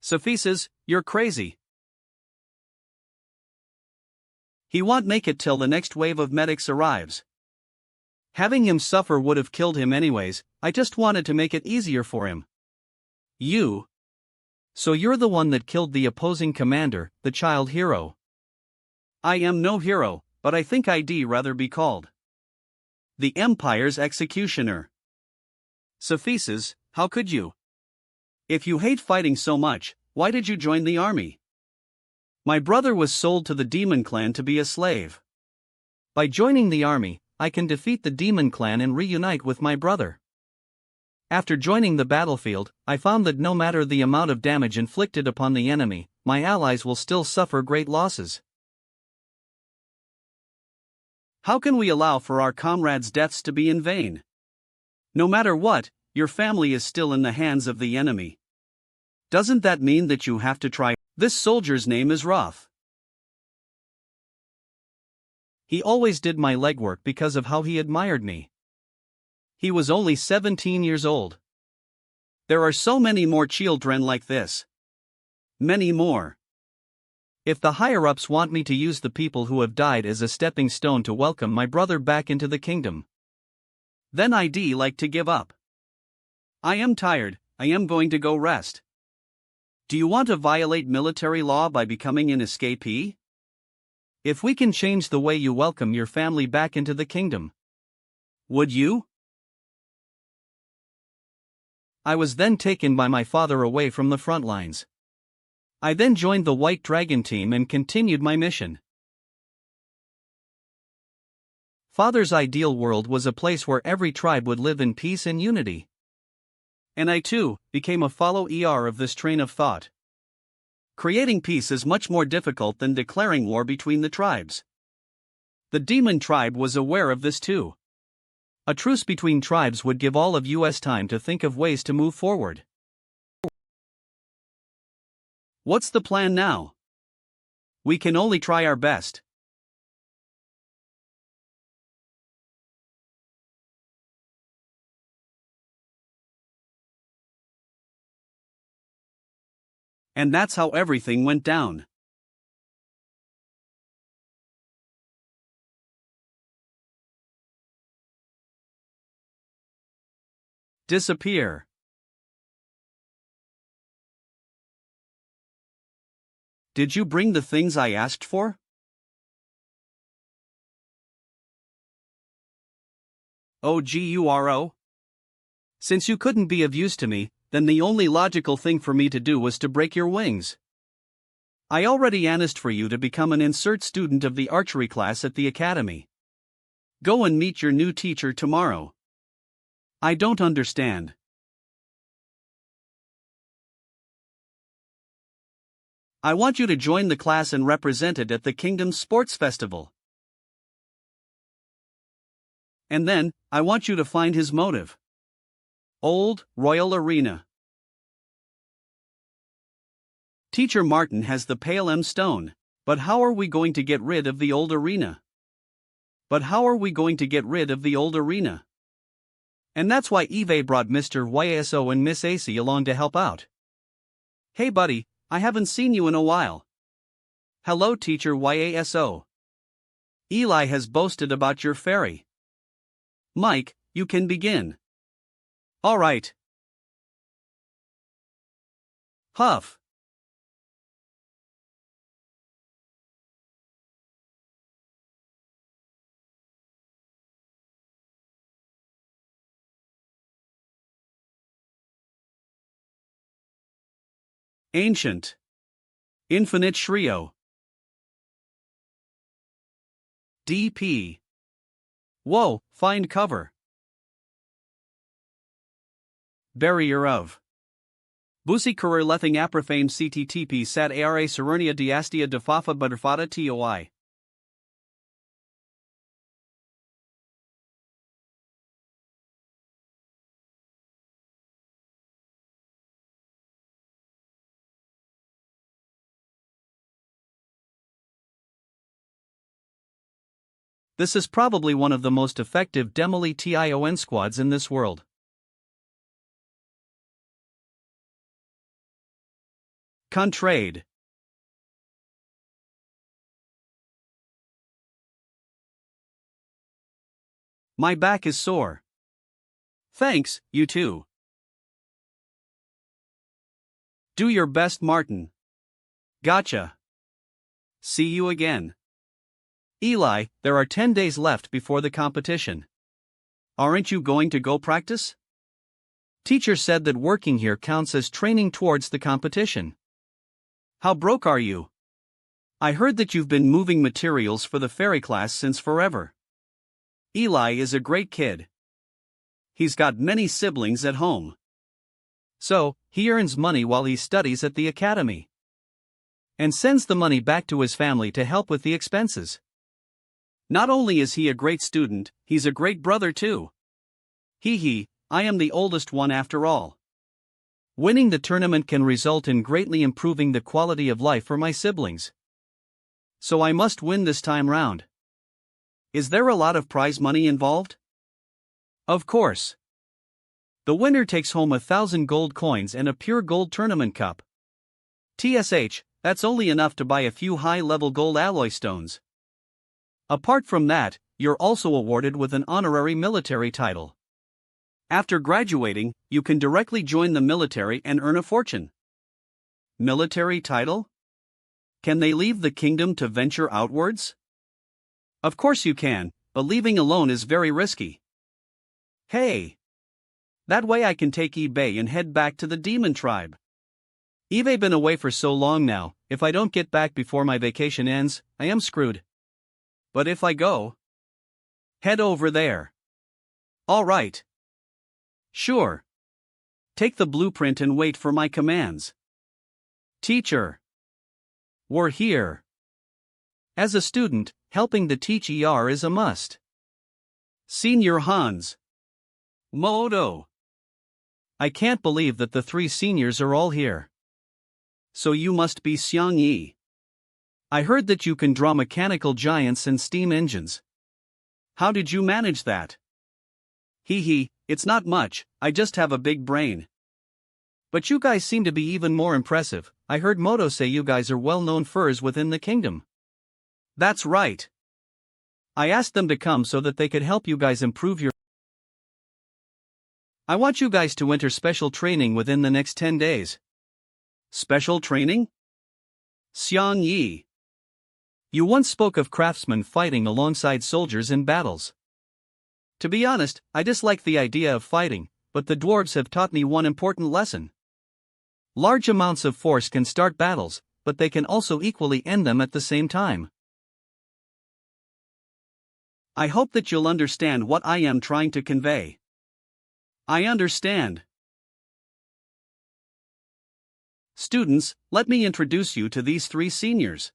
Suffices, you're crazy. He won't make it till the next wave of medics arrives. Having him suffer would have killed him anyways, I just wanted to make it easier for him. You? So you're the one that killed the opposing commander, the child hero. I am no hero, but I think I'd rather be called the Empire's executioner. Suffices, how could you? If you hate fighting so much, why did you join the army? My brother was sold to the demon clan to be a slave. By joining the army, I can defeat the demon clan and reunite with my brother. After joining the battlefield, I found that no matter the amount of damage inflicted upon the enemy, my allies will still suffer great losses. How can we allow for our comrades' deaths to be in vain? No matter what, your family is still in the hands of the enemy. Doesn't that mean that you have to try? This soldier's name is Roth. He always did my legwork because of how he admired me. He was only 17 years old. There are so many more children like this. Many more. If the higher-ups want me to use the people who have died as a stepping stone to welcome my brother back into the kingdom, then I'd like to give up. I am tired, I am going to go rest. Do you want to violate military law by becoming an escapee? If we can change the way you welcome your family back into the kingdom, would you? I was then taken by my father away from the front lines. I then joined the White Dragon team and continued my mission. Father's ideal world was a place where every tribe would live in peace and unity. And I too became a follower of this train of thought. Creating peace is much more difficult than declaring war between the tribes. The demon tribe was aware of this too. A truce between tribes would give all of us time to think of ways to move forward. What's the plan now? We can only try our best. And that's how everything went down. Disappear. Did you bring the things I asked for? Oh, guro? Since you couldn't be of use to me, then the only logical thing for me to do was to break your wings. I already asked for you to become an insert student of the archery class at the academy. Go and meet your new teacher tomorrow. I don't understand. I want you to join the class and represent it at the Kingdom's Sports Festival. And then, I want you to find his motive. Old Royal Arena. Teacher Martin has the Pale M Stone, but how are we going to get rid of the old arena? And that's why Eve brought Mr. Yaso and Miss AC along to help out. Hey buddy, I haven't seen you in a while. Hello Teacher Yaso. Eli has boasted about your fairy. Mike, you can begin. Alright. Huff. Ancient. Infinite Shrio. DP. Whoa, find cover. Barrier of. Busi Kurir Lething Aprophane CTTP Sat Ara Serennia Diastia Defafa Butterfata TOI. This is probably one of the most effective Demoli TION squads in this world. Contrade. My back is sore. Thanks, you too. Do your best, Martin. Gotcha. See you again. Eli, there are 10 days left before the competition. Aren't you going to go practice? Teacher said that working here counts as training towards the competition. How broke are you? I heard that you've been moving materials for the fairy class since forever. Eli is a great kid. He's got many siblings at home. So, he earns money while he studies at the academy. And sends the money back to his family to help with the expenses. Not only is he a great student, he's a great brother too. I am the oldest one after all. Winning the tournament can result in greatly improving the quality of life for my siblings. So I must win this time round. Is there a lot of prize money involved? Of course. The winner takes home 1,000 gold coins and a pure gold tournament cup. TSH, that's only enough to buy a few high-level gold alloy stones. Apart from that, you're also awarded with an honorary military title. After graduating, you can directly join the military and earn a fortune. Military title? Can they leave the kingdom to venture outwards? Of course you can, but leaving alone is very risky. Hey! That way I can take eBay and head back to the demon tribe. eBay been away for so long now, if I don't get back before my vacation ends, I am screwed. But if I go, Head over there. All right. Sure. Take the blueprint and wait for my commands. Teacher. We're here. As a student, helping the teacher is a must. Senior Hans. Modo. I can't believe that the 3 seniors are all here. So you must be Xiang Yi. I heard that you can draw mechanical giants and steam engines. How did you manage that? Hee, it's not much, I just have a big brain. But you guys seem to be even more impressive. I heard Moto say you guys are well-known furs within the kingdom. That's right. I asked them to come so that they could help you guys improve your... I want you guys to enter special training within the next 10 days. Special training? Xiang Yi. You once spoke of craftsmen fighting alongside soldiers in battles. To be honest, I dislike the idea of fighting, but the dwarves have taught me one important lesson. Large amounts of force can start battles, but they can also equally end them at the same time. I hope that you'll understand what I am trying to convey. I understand. Students, let me introduce you to these 3 seniors.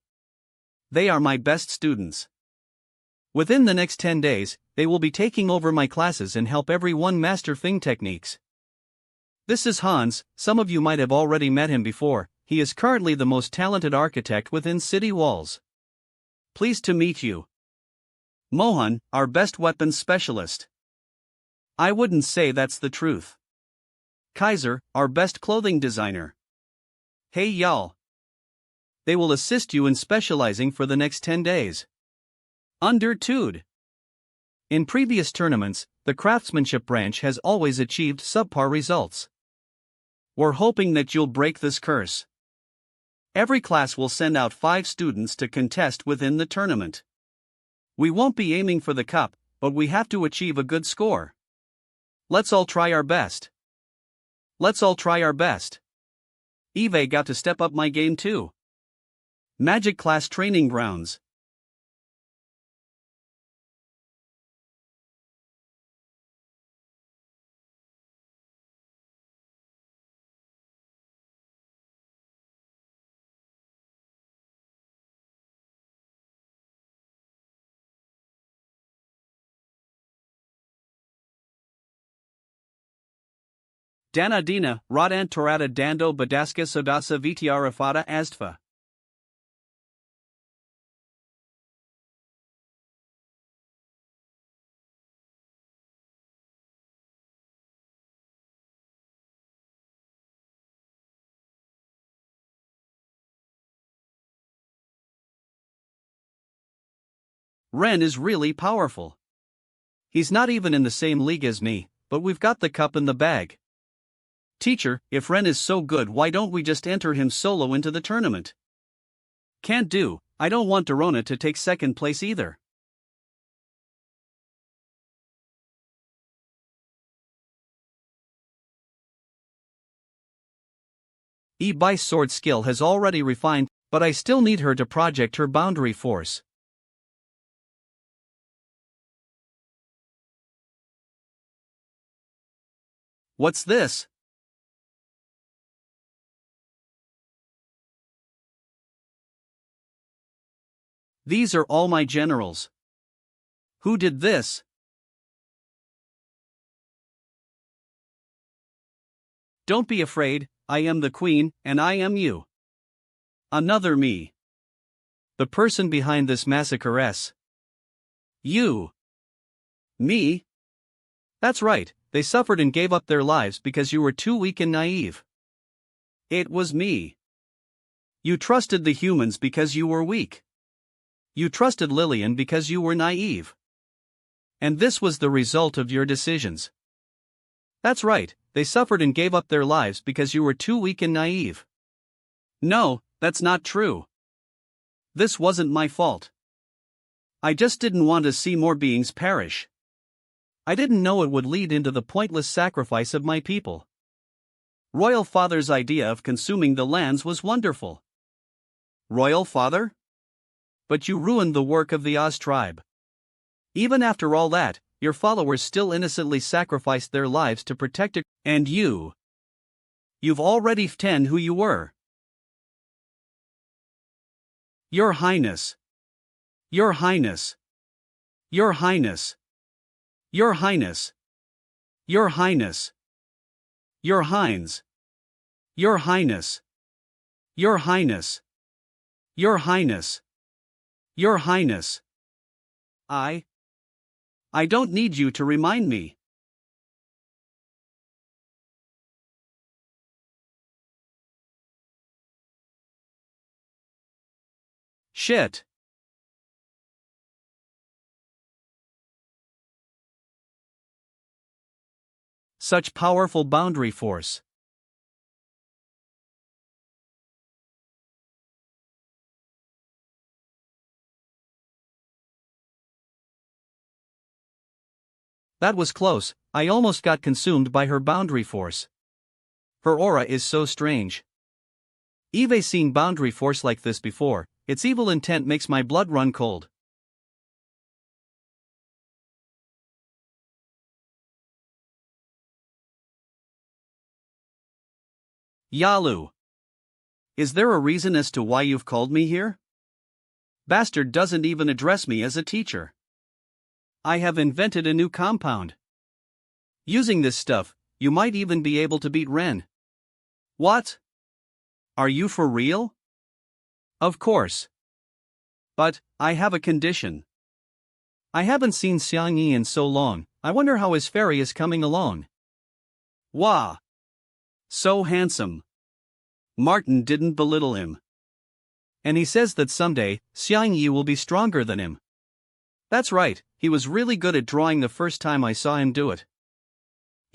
They are my best students. Within the next 10 days, they will be taking over my classes and help everyone master Fing techniques. This is Hans. Some of you might have already met him before. He is currently the most talented architect within city walls. Pleased to meet you. Mohan, our best weapons specialist. I wouldn't say that's the truth. Kaiser, our best clothing designer. Hey y'all. They will assist you in specializing for the next 10 days. Understood. In previous tournaments, the craftsmanship branch has always achieved subpar results. We're hoping that you'll break this curse. Every class will send out 5 students to contest within the tournament. We won't be aiming for the cup, but we have to achieve a good score. Let's all try our best. Let's all try our best. Eve got to step up my game too. Magic class training grounds. Dana Dina, Rodan Torada Dando Badaska Sodasa Vitiarafada Astfa. Ren is really powerful. He's not even in the same league as me, but we've got the cup in the bag. Teacher, if Ren is so good, why don't we just enter him solo into the tournament? Can't do. I don't want Dorona to take second place either. Bai's sword skill has already refined, but I still need her to project her boundary force. What's this? These are all my generals. Who did this? Don't be afraid, I am the queen, and I am you. Another me. The person behind this massacre. You. Me? That's right, they suffered and gave up their lives because you were too weak and naive. It was me. You trusted the humans because you were weak. You trusted Lillian because you were naive. And this was the result of your decisions. That's right, they suffered and gave up their lives because you were too weak and naive. No, that's not true. This wasn't my fault. I just didn't want to see more beings perish. I didn't know it would lead into the pointless sacrifice of my people. Royal Father's idea of consuming the lands was wonderful. Royal Father? But you ruined the work of the Oz tribe. Even after all that, your followers still innocently sacrificed their lives to protect it, and you've already forgotten who you were. Your Highness. Your Highness. Your Highness. Your Highness. Your Highness. Your Highness. Your Highness. Your Highness. Your Highness. Your Highness. I don't need you to remind me. Shit. Such powerful boundary force. That was close, I almost got consumed by her boundary force. Her aura is so strange. I've seen boundary force like this before, its evil intent makes my blood run cold. Yalu. Is there a reason as to why you've called me here? Bastard doesn't even address me as a teacher. I have invented a new compound. Using this stuff, you might even be able to beat Ren. What? Are you for real? Of course. But, I have a condition. I haven't seen Xiang Yi in so long, I wonder how his fairy is coming along. Wah! So handsome. Martin didn't belittle him. And he says that someday, Xiang Yi will be stronger than him. That's right, he was really good at drawing the first time I saw him do it.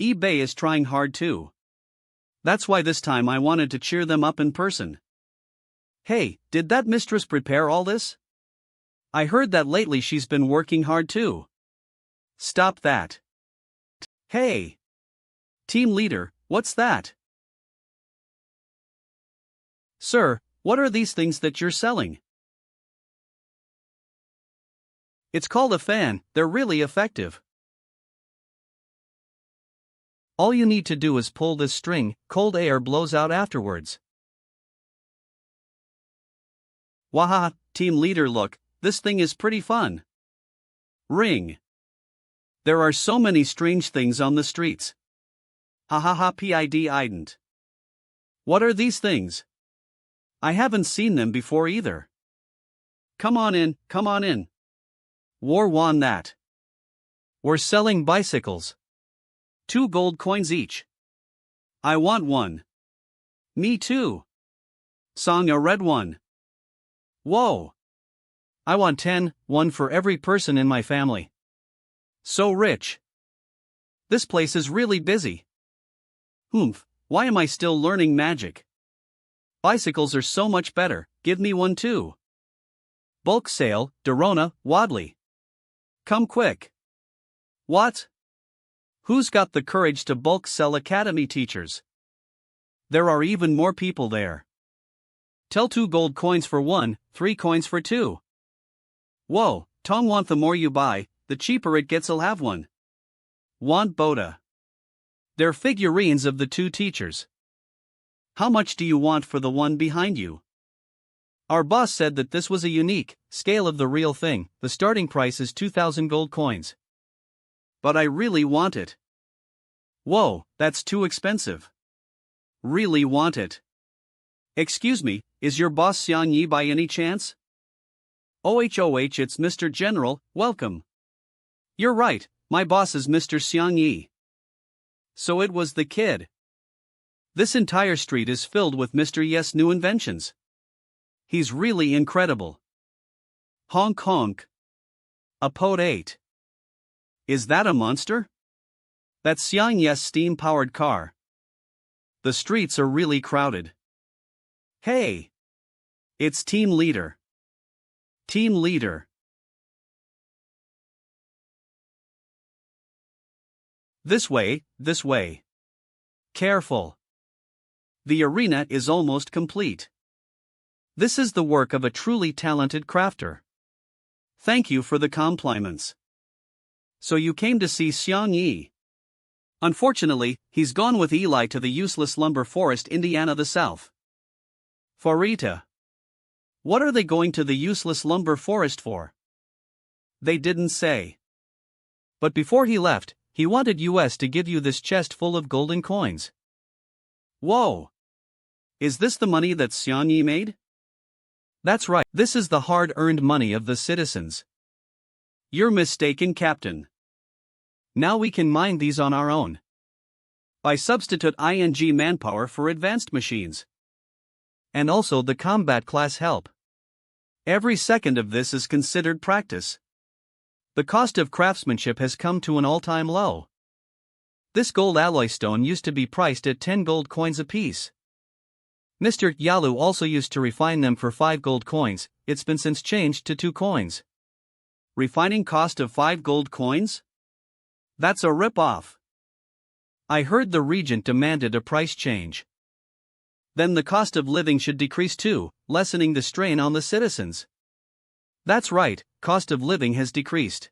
eBay is trying hard too. That's why this time I wanted to cheer them up in person. Hey, did that mistress prepare all this? I heard that lately she's been working hard too. Stop that. Hey! Team leader, what's that? Sir, what are these things that you're selling? It's called a fan, they're really effective. All you need to do is pull this string, cold air blows out afterwards. Wahaha, team leader, look, this thing is pretty fun. Ring. There are so many strange things on the streets. Hahaha pididn't. What are these things? I haven't seen them before either. Come on in, come on in. War won that. We're selling bicycles. 2 gold coins each. I want one. Me too. Song a red one. Whoa. I want 10, one for every person in my family. So rich. This place is really busy. Humph, why am I still learning magic? Bicycles are so much better, give me one too. Bulk sale, Dorona, Wadley. Come quick. What? Who's got the courage to bulk sell academy teachers? There are even more people there. Tell 2 gold coins for 1, 3 coins for 2. Whoa, Tom want the more you buy, the cheaper it gets. I'll have one. Want Boda. They're figurines of the 2 teachers. How much do you want for the one behind you? Our boss said that this was a unique scale of the real thing. The starting price is 2,000 gold coins. But I really want it. Whoa, that's too expensive. Really want it. Excuse me, is your boss Xiang Yi by any chance? OHOH, it's Mr. General, welcome. You're right, my boss is Mr. Xiang Yi. So it was the kid. This entire street is filled with Mr. Yes' new inventions. He's really incredible. Honk honk. A Pod 8. Is that a monster? That's Xiang Yes' steam-powered car. The streets are really crowded. Hey! It's team leader. Team leader. This way, this way. Careful. The arena is almost complete. This is the work of a truly talented crafter. Thank you for the compliments. So you came to see Xiang Yi. Unfortunately, he's gone with Eli to the useless lumber forest Indiana the South. Farita. What are they going to the useless lumber forest for? They didn't say. But before he left, he wanted us to give you this chest full of golden coins. Whoa! Is this the money that Xiang Yi made? That's right, this is the hard-earned money of the citizens. You're mistaken, Captain. Now we can mine these on our own. I substitute ing manpower for advanced machines. And also the combat class help. Every second of this is considered practice. The cost of craftsmanship has come to an all-time low. This gold alloy stone used to be priced at 10 gold coins apiece. Mr. Yalu also used to refine them for 5 gold coins, it's been since changed to 2 coins. Refining cost of 5 gold coins? That's a rip-off. I heard the Regent demanded a price change. Then the cost of living should decrease too, lessening the strain on the citizens. That's right, cost of living has decreased.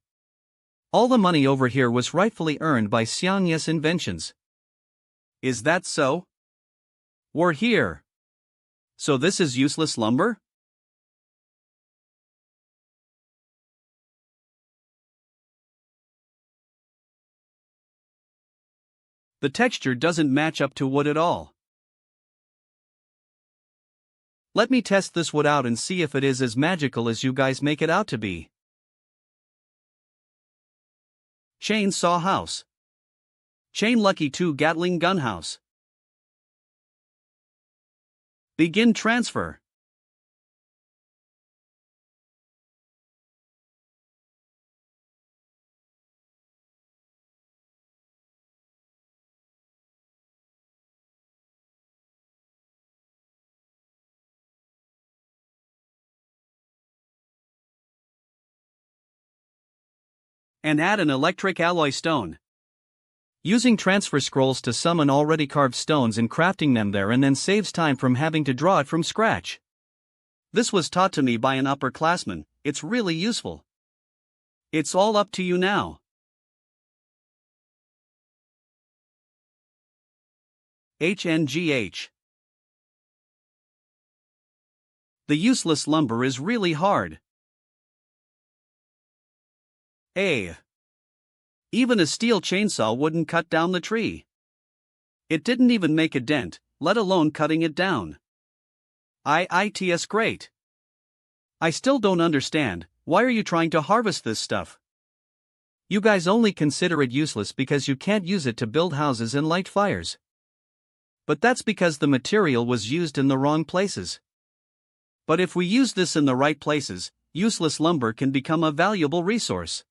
All the money over here was rightfully earned by Xiang Yi's inventions. Is that so? We're here. So this is useless lumber? The texture doesn't match up to wood at all. Let me test this wood out and see if it is as magical as you guys make it out to be. Chainsaw house. Chain Lucky 2 Gatling gun house. Begin transfer. And add an electric alloy stone. Using transfer scrolls to summon already carved stones and crafting them there and then saves time from having to draw it from scratch. This was taught to me by an upperclassman, it's really useful. It's all up to you now. HNGH. The useless lumber is really hard. Even a steel chainsaw wouldn't cut down the tree. It didn't even make a dent, let alone cutting it down. It's great. I still don't understand, why are you trying to harvest this stuff? You guys only consider it useless because you can't use it to build houses and light fires. But that's because the material was used in the wrong places. But if we use this in the right places, useless lumber can become a valuable resource.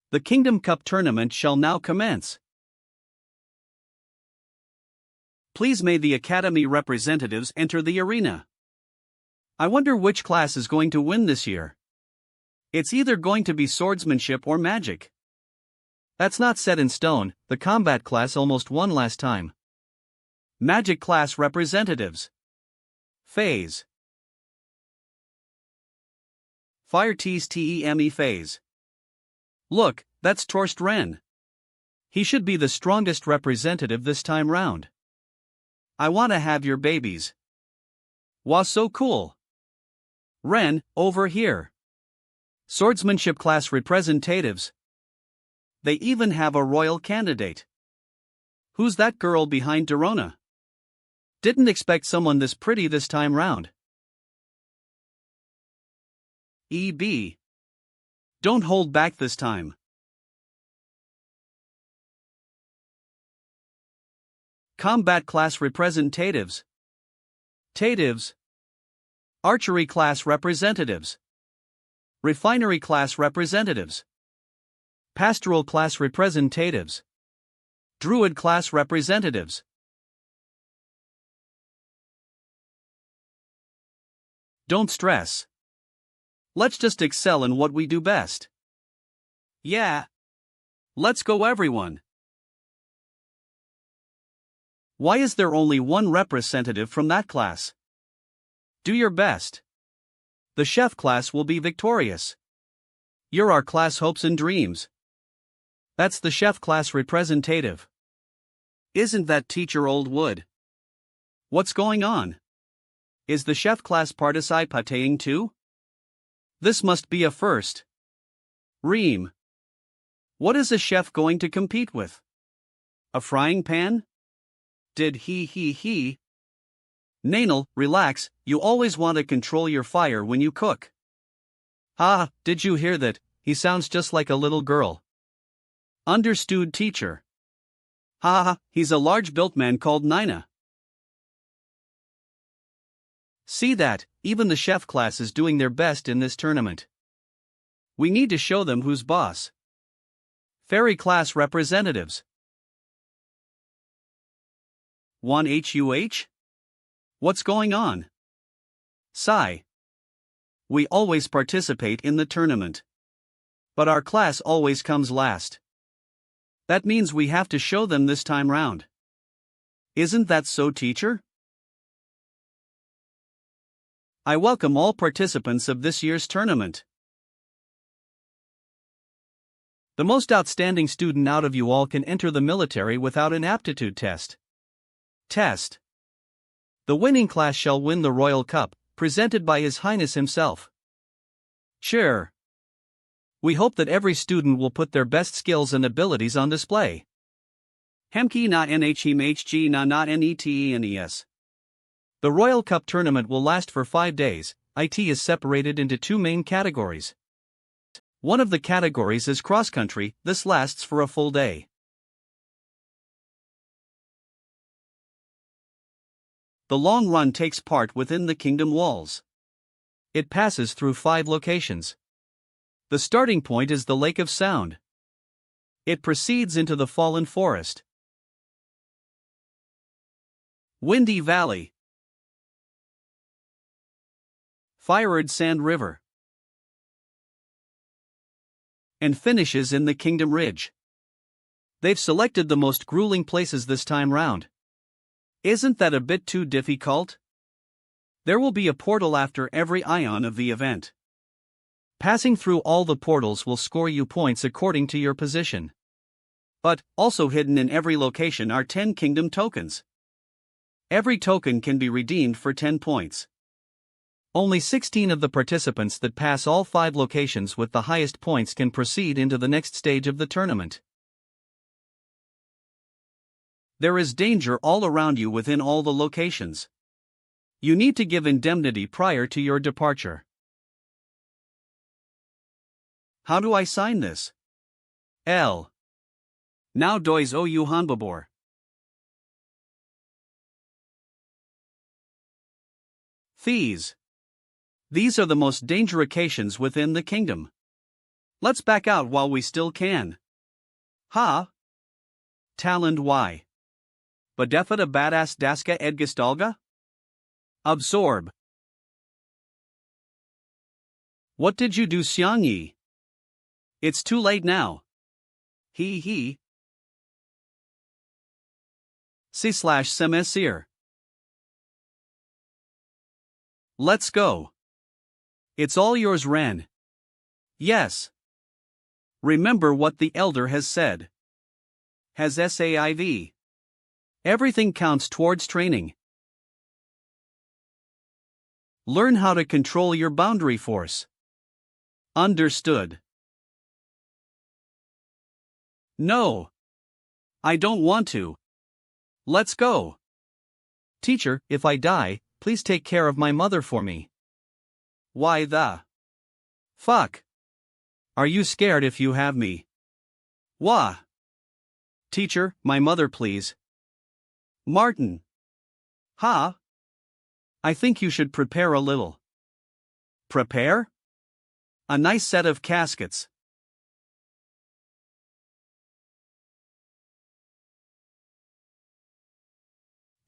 The Kingdom Cup tournament shall now commence. Please may the Academy representatives enter the arena. I wonder which class is going to win this year. It's either going to be swordsmanship or magic. That's not set in stone, the combat class almost won last time. Magic class representatives. Phase. Fire TEME phase. Look, that's Torst Ren. He should be the strongest representative this time round. I want to have your babies. Was so cool. Ren, over here. Swordsmanship class representatives. They even have a royal candidate. Who's that girl behind Dorona? Didn't expect someone this pretty this time round. EB. Don't hold back this time. Combat class representatives. Tatives. Archery class representatives. Refinery class representatives. Pastoral class representatives. Druid class representatives. Don't stress. Let's just excel in what we do best. Yeah. Let's go, everyone. Why is there only one representative from that class? Do your best. The chef class will be victorious. You're our class hopes and dreams. That's the chef class representative. Isn't that teacher old wood? What's going on? Is the chef class participating too? This must be a first. Reem. What is a chef going to compete with? A frying pan? Did he? Nanal, relax, you always want to control your fire when you cook. Ah, did you hear that? He sounds just like a little girl. Understood, teacher. Ha, he's a large-built man called Nina. See that, even the chef class is doing their best in this tournament. We need to show them who's boss. Fairy class representatives. 1HUH? What's going on? Sigh. We always participate in the tournament. But our class always comes last. That means we have to show them this time round. Isn't that so, teacher? I welcome all participants of this year's tournament. The most outstanding student out of you all can enter the military without an aptitude test. Test. The winning class shall win the Royal Cup, presented by His Highness himself. Sure. We hope that every student will put their best skills and abilities on display. Hemki na nhmhg na not netens. The Royal Cup tournament will last for 5 days. It is separated into 2 main categories. One of the categories is cross-country. This lasts for a full day. The long run takes part within the kingdom walls. It passes through 5 locations. The starting point is the Lake of Sound. It proceeds into the Fallen Forest, Windy Valley, Fired Sand River, and finishes in the Kingdom Ridge. They've selected the most grueling places this time round. Isn't that a bit too difficult? There will be a portal after every ion of the event. Passing through all the portals will score you points according to your position. But, also hidden in every location are 10 kingdom tokens. Every token can be redeemed for 10 points. Only 16 of the participants that pass all 5 locations with the highest points can proceed into the next stage of the tournament. There is danger all around you within all the locations. You need to give indemnity prior to your departure. How do I sign this? L. Now dois o u hanbabor. Fees. These are the most dangerous occasions within the kingdom. Let's back out while we still can. Ha. Talend Y. Badefat a badass daska edgistalga? Absorb. What did you do, Xiangyi? It's too late now. He. C/semesir. Let's go. It's all yours, Ren. Yes. Remember what the elder has said. Has SAIV. Everything counts towards training. Learn how to control your boundary force. Understood. No. I don't want to. Let's go. Teacher, if I die, please take care of my mother for me. Why the fuck? Are you scared if you have me? Wah. Teacher, my mother please. Martin. Ha? I think you should prepare a little. Prepare? A nice set of caskets.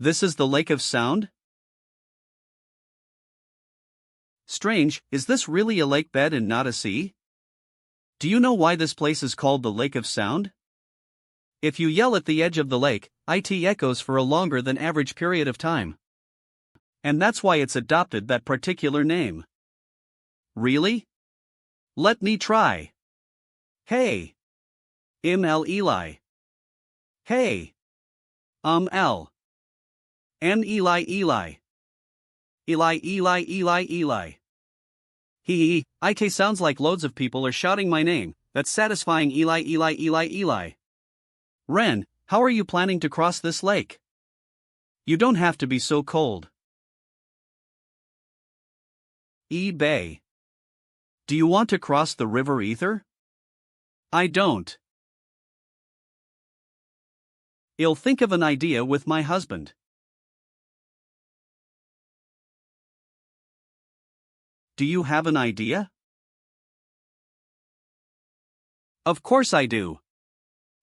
This is the Lake of Sound? Strange, is this really a lake bed and not a sea? Do you know why this place is called the Lake of Sound? If you yell at the edge of the lake, it echoes for a longer than average period of time. And that's why it's adopted that particular name. Really? Let me try. Hey. L Eli. Hey. L. N Eli Eli. Eli Eli Eli Eli. It sounds like loads of people are shouting my name. That's satisfying. Eli Eli Eli Eli. Ren, how are you planning to cross this lake? You don't have to be so cold. Bay. Do you want to cross the river Ether? I don't. I'll think of an idea with my husband. Do you have an idea? Of course I do.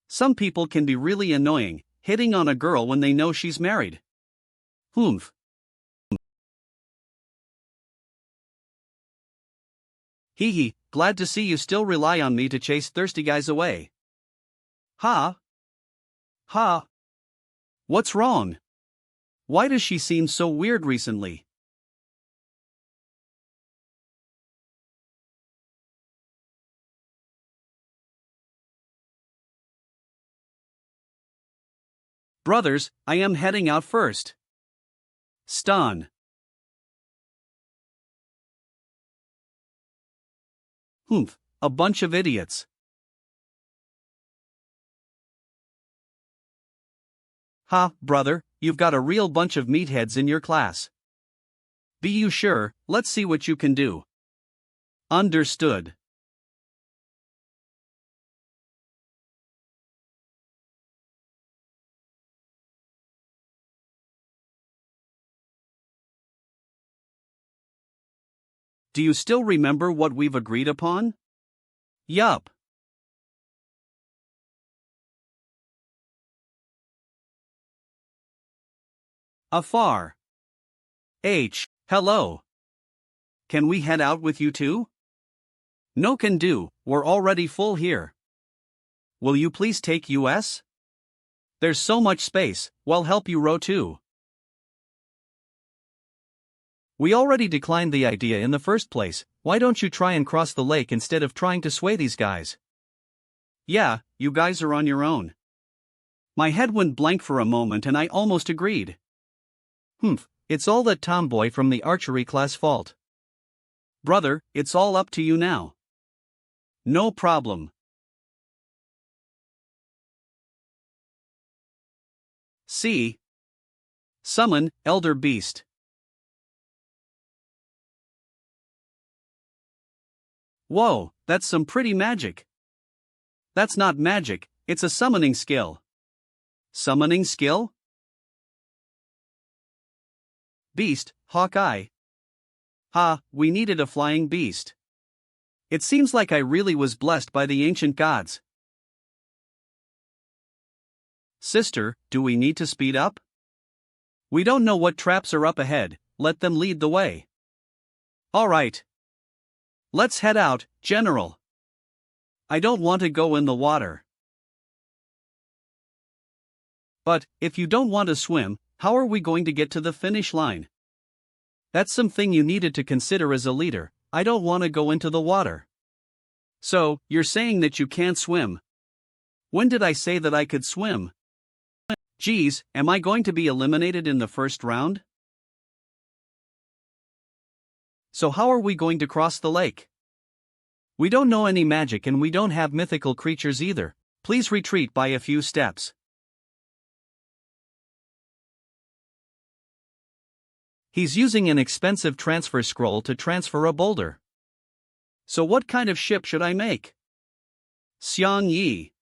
Some people can be really annoying, hitting on a girl when they know she's married. Humph. Glad to see you still rely on me to chase thirsty guys away. Ha. What's wrong? Why does she seem so weird recently? Brothers, I am heading out first. Stun. Humph, a bunch of idiots. Ha, brother, you've got a real bunch of meatheads in your class. Be you sure, let's see what you can do. Understood. Do you still remember what we've agreed upon? Yup. Afar. Hello. Can we head out with you too? No can do, we're already full here. Will you please take US? There's so much space, we'll help you row too. We already declined the idea in the first place, why don't you try and cross the lake instead of trying to sway these guys? Yeah, you guys are on your own. My head went blank for a moment and I almost agreed. Humph, it's all that tomboy from the archery class fault. Brother, it's all up to you now. No problem. See. Summon, Elder Beast. Whoa, that's some pretty magic. That's not magic, it's a summoning skill. Summoning skill? Beast, Hawkeye. Ha, we needed a flying beast. It seems like I really was blessed by the ancient gods. Sister, do we need to speed up? We don't know what traps are up ahead, let them lead the way. Alright. Let's head out, General. I don't want to go in the water. But, if you don't want to swim, how are we going to get to the finish line? That's something you needed to consider as a leader. I don't want to go into the water. So, you're saying that you can't swim? When did I say that I could swim? Geez, am I going to be eliminated in the first round? So how are we going to cross the lake? We don't know any magic and we don't have mythical creatures either. Please retreat by a few steps. He's using an expensive transfer scroll to transfer a boulder. So what kind of ship should I make? Xiang Yi.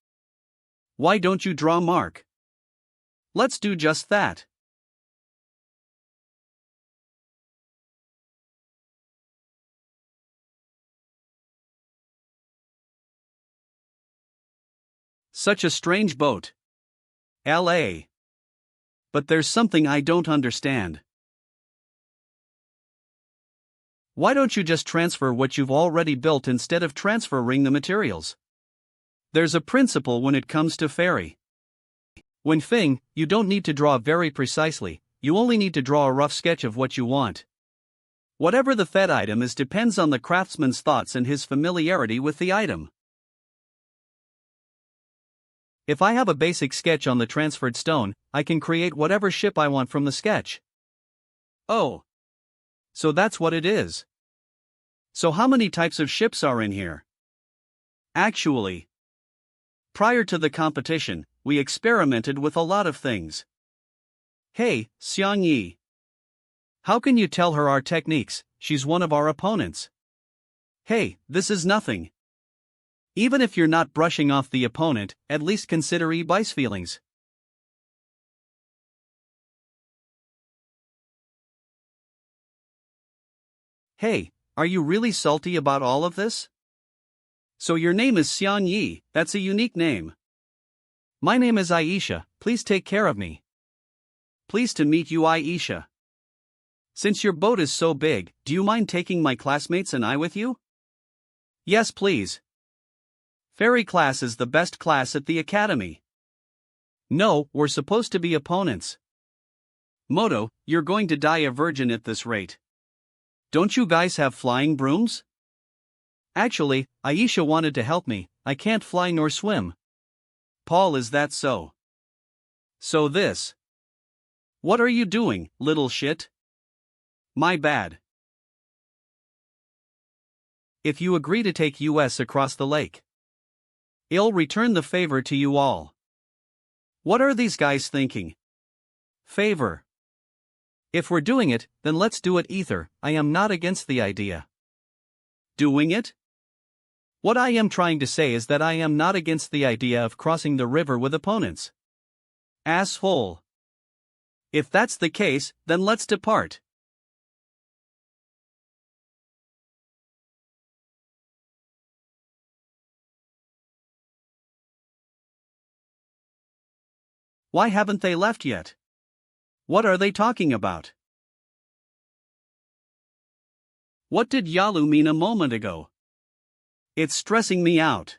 Why don't you draw Mark? Let's do just that. Such a strange boat. LA. But there's something I don't understand. Why don't you just transfer what you've already built instead of transferring the materials? There's a principle when it comes to ferry. When Fing, you don't need to draw very precisely, you only need to draw a rough sketch of what you want. Whatever the fed item is depends on the craftsman's thoughts and his familiarity with the item. If I have a basic sketch on the transferred stone, I can create whatever ship I want from the sketch. Oh. So that's what it is. So how many types of ships are in here? Actually, prior to the competition, we experimented with a lot of things. Hey, Xiang Yi. How can you tell her our techniques? She's one of our opponents. Hey, this is nothing. Even if you're not brushing off the opponent, at least consider Yi-Bai's feelings. Hey, are you really salty about all of this? So your name is Xian Yi, that's a unique name. My name is Aisha, please take care of me. Pleased to meet you, Aisha. Since your boat is so big, do you mind taking my classmates and I with you? Yes, please. Ferry class is the best class at the academy. No, we're supposed to be opponents. Moto, you're going to die a virgin at this rate. Don't you guys have flying brooms? Actually, Aisha wanted to help me, I can't fly nor swim. Paul, is that so? So this. What are you doing, little shit? My bad. If you agree to take US across the lake, I'll return the favor to you all. What are these guys thinking? Favor. If we're doing it, then let's do it, Ether. I am not against the idea. Doing it? What I am trying to say is that I am not against the idea of crossing the river with opponents. Asshole. If that's the case, then let's depart. Why haven't they left yet? What are they talking about? What did Yalu mean a moment ago? It's stressing me out.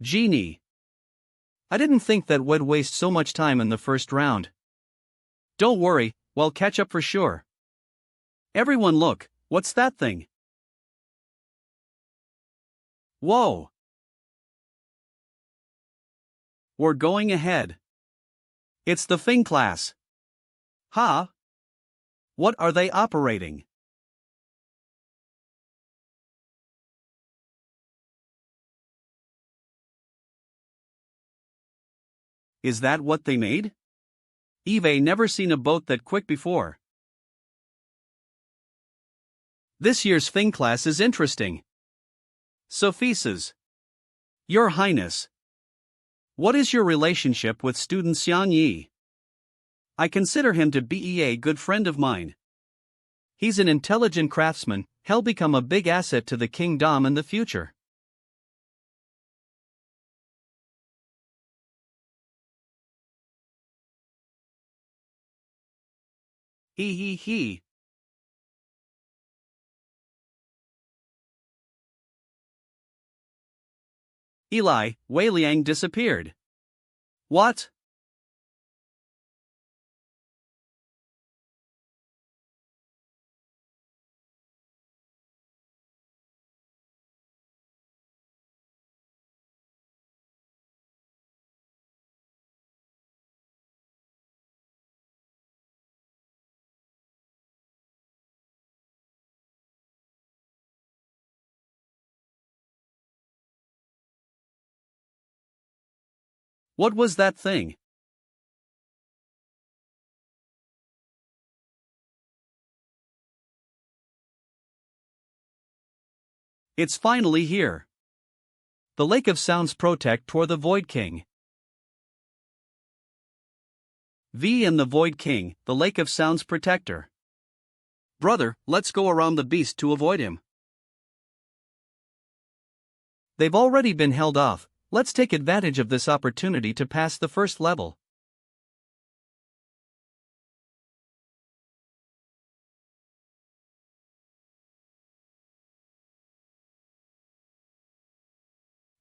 Genie. I didn't think that would waste so much time in the first round. Don't worry, we'll catch up for sure. Everyone look, what's that thing? Whoa. We're going ahead. It's the Fing class. Huh? What are they operating? Is that what they made? Eve never seen a boat that quick before. This year's Fing class is interesting. Sophises. Your Highness. What is your relationship with student Xian Yi? I consider him to be a good friend of mine. He's an intelligent craftsman, he'll become a big asset to the kingdom in the future. He. Eli, Wei Liang disappeared. What? What was that thing? It's finally here. The Lake of Sounds protect toward the Void King. V and the Void King, the Lake of Sounds protector. Brother, let's go around the beast to avoid him. They've already been held off, Let's take advantage of this opportunity to pass the first level.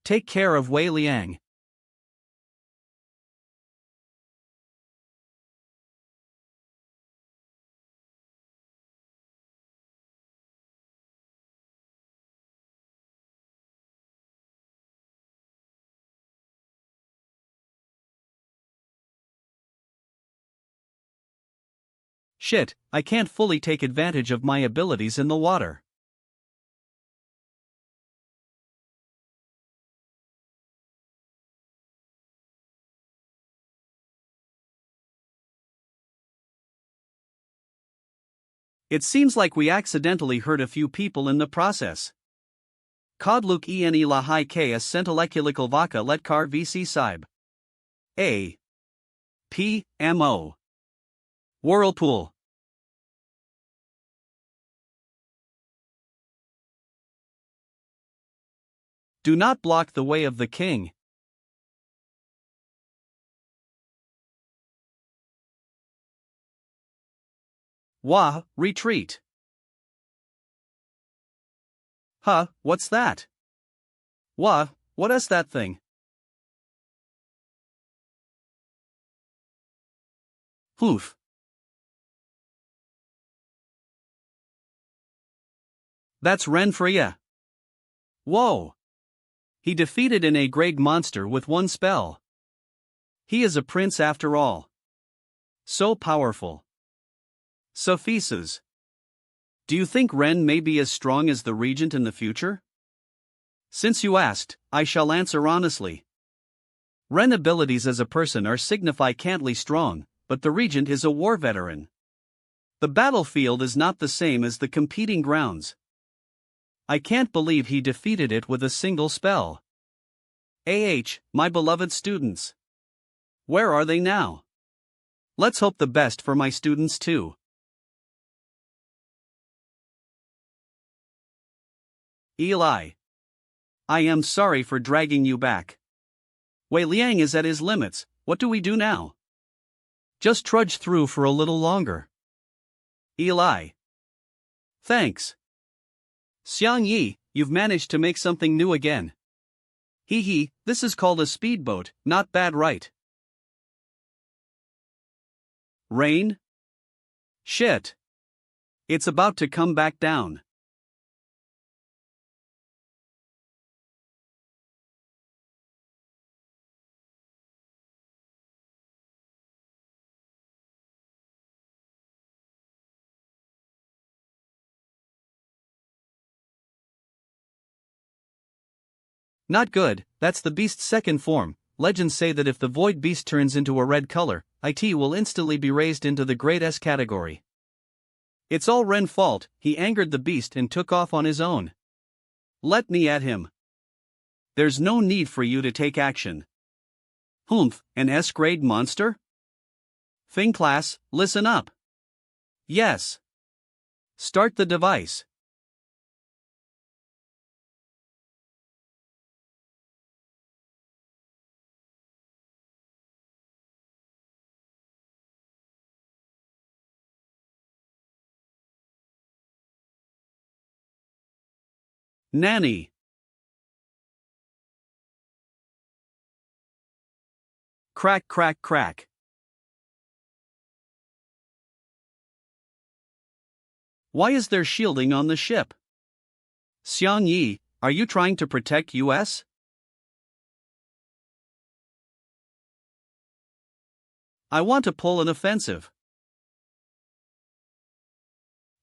Take care of Wei Liang. Shit, I can't fully take advantage of my abilities in the water. It seems like we accidentally hurt a few people in the process. Kodluk eni lahai ks centelekulikal vaka letkar vc sib. A. P. M. O. Whirlpool. Do not block the way of the king. Wah, retreat. Huh, what's that? Wah, what is that thing? Poof. That's Ren for ya. Whoa. He defeated an A-grade monster with one spell. He is a prince after all. So powerful. Sophises. Do you think Ren may be as strong as the Regent in the future? Since you asked, I shall answer honestly. Ren abilities as a person are significantly strong, but the Regent is a war veteran. The battlefield is not the same as the competing grounds. I can't believe he defeated it with a single spell. My beloved students. Where are they now? Let's hope the best for my students too. Eli. I am sorry for dragging you back. Wei Liang is at his limits, what do we do now? Just trudge through for a little longer. Eli. Thanks. Xiang Yi, you've managed to make something new again. Hee, this is called a speedboat, not bad, right? Rain? Shit. It's about to come back down. Not good, that's the beast's second form. Legends say that if the void beast turns into a red color, it will instantly be raised into the Great S category. It's all Ren's fault, he angered the beast and took off on his own. Let me at him. There's no need for you to take action. Humph, an S-grade monster? Fing class, listen up. Yes. Start the device. Nanny. Crack, crack, crack. Why is there shielding on the ship? Xiang Yi, are you trying to protect US? I want to pull an offensive.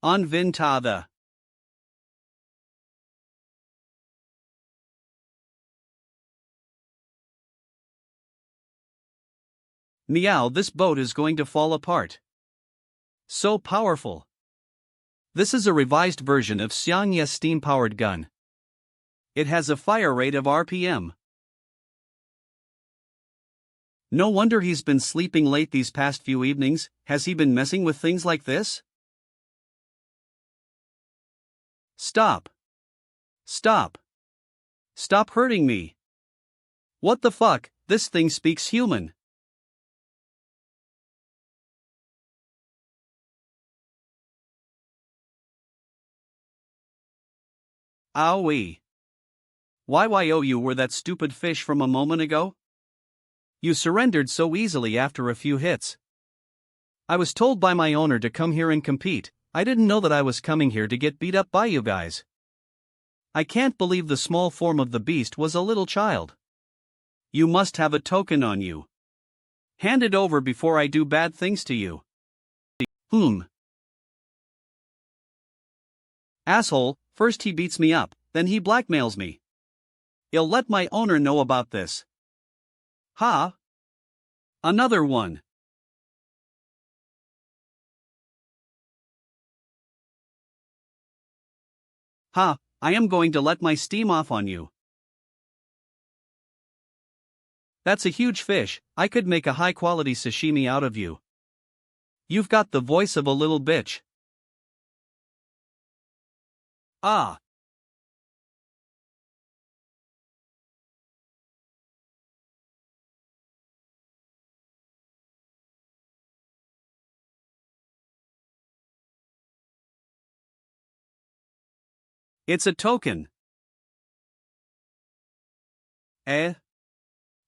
Unvintada. Meow, this boat is going to fall apart. So powerful. This is a revised version of Xiang Yi's steam-powered gun. It has a fire rate of RPM. No wonder he's been sleeping late these past few evenings. Has he been messing with things like this? Stop. Stop. Stop hurting me. What the fuck, this thing speaks human. Owie. You were that stupid fish from a moment ago? You surrendered so easily after a few hits. I was told by my owner to come here and compete. I didn't know that I was coming here to get beat up by you guys. I can't believe the small form of the beast was a little child. You must have a token on you. Hand it over before I do bad things to you. Asshole, first he beats me up, then he blackmails me. He'll let my owner know about this. Ha! Another one. Ha! I am going to let my steam off on you. That's a huge fish, I could make a high-quality sashimi out of you. You've got the voice of a little bitch. Ah! It's a token. Eh?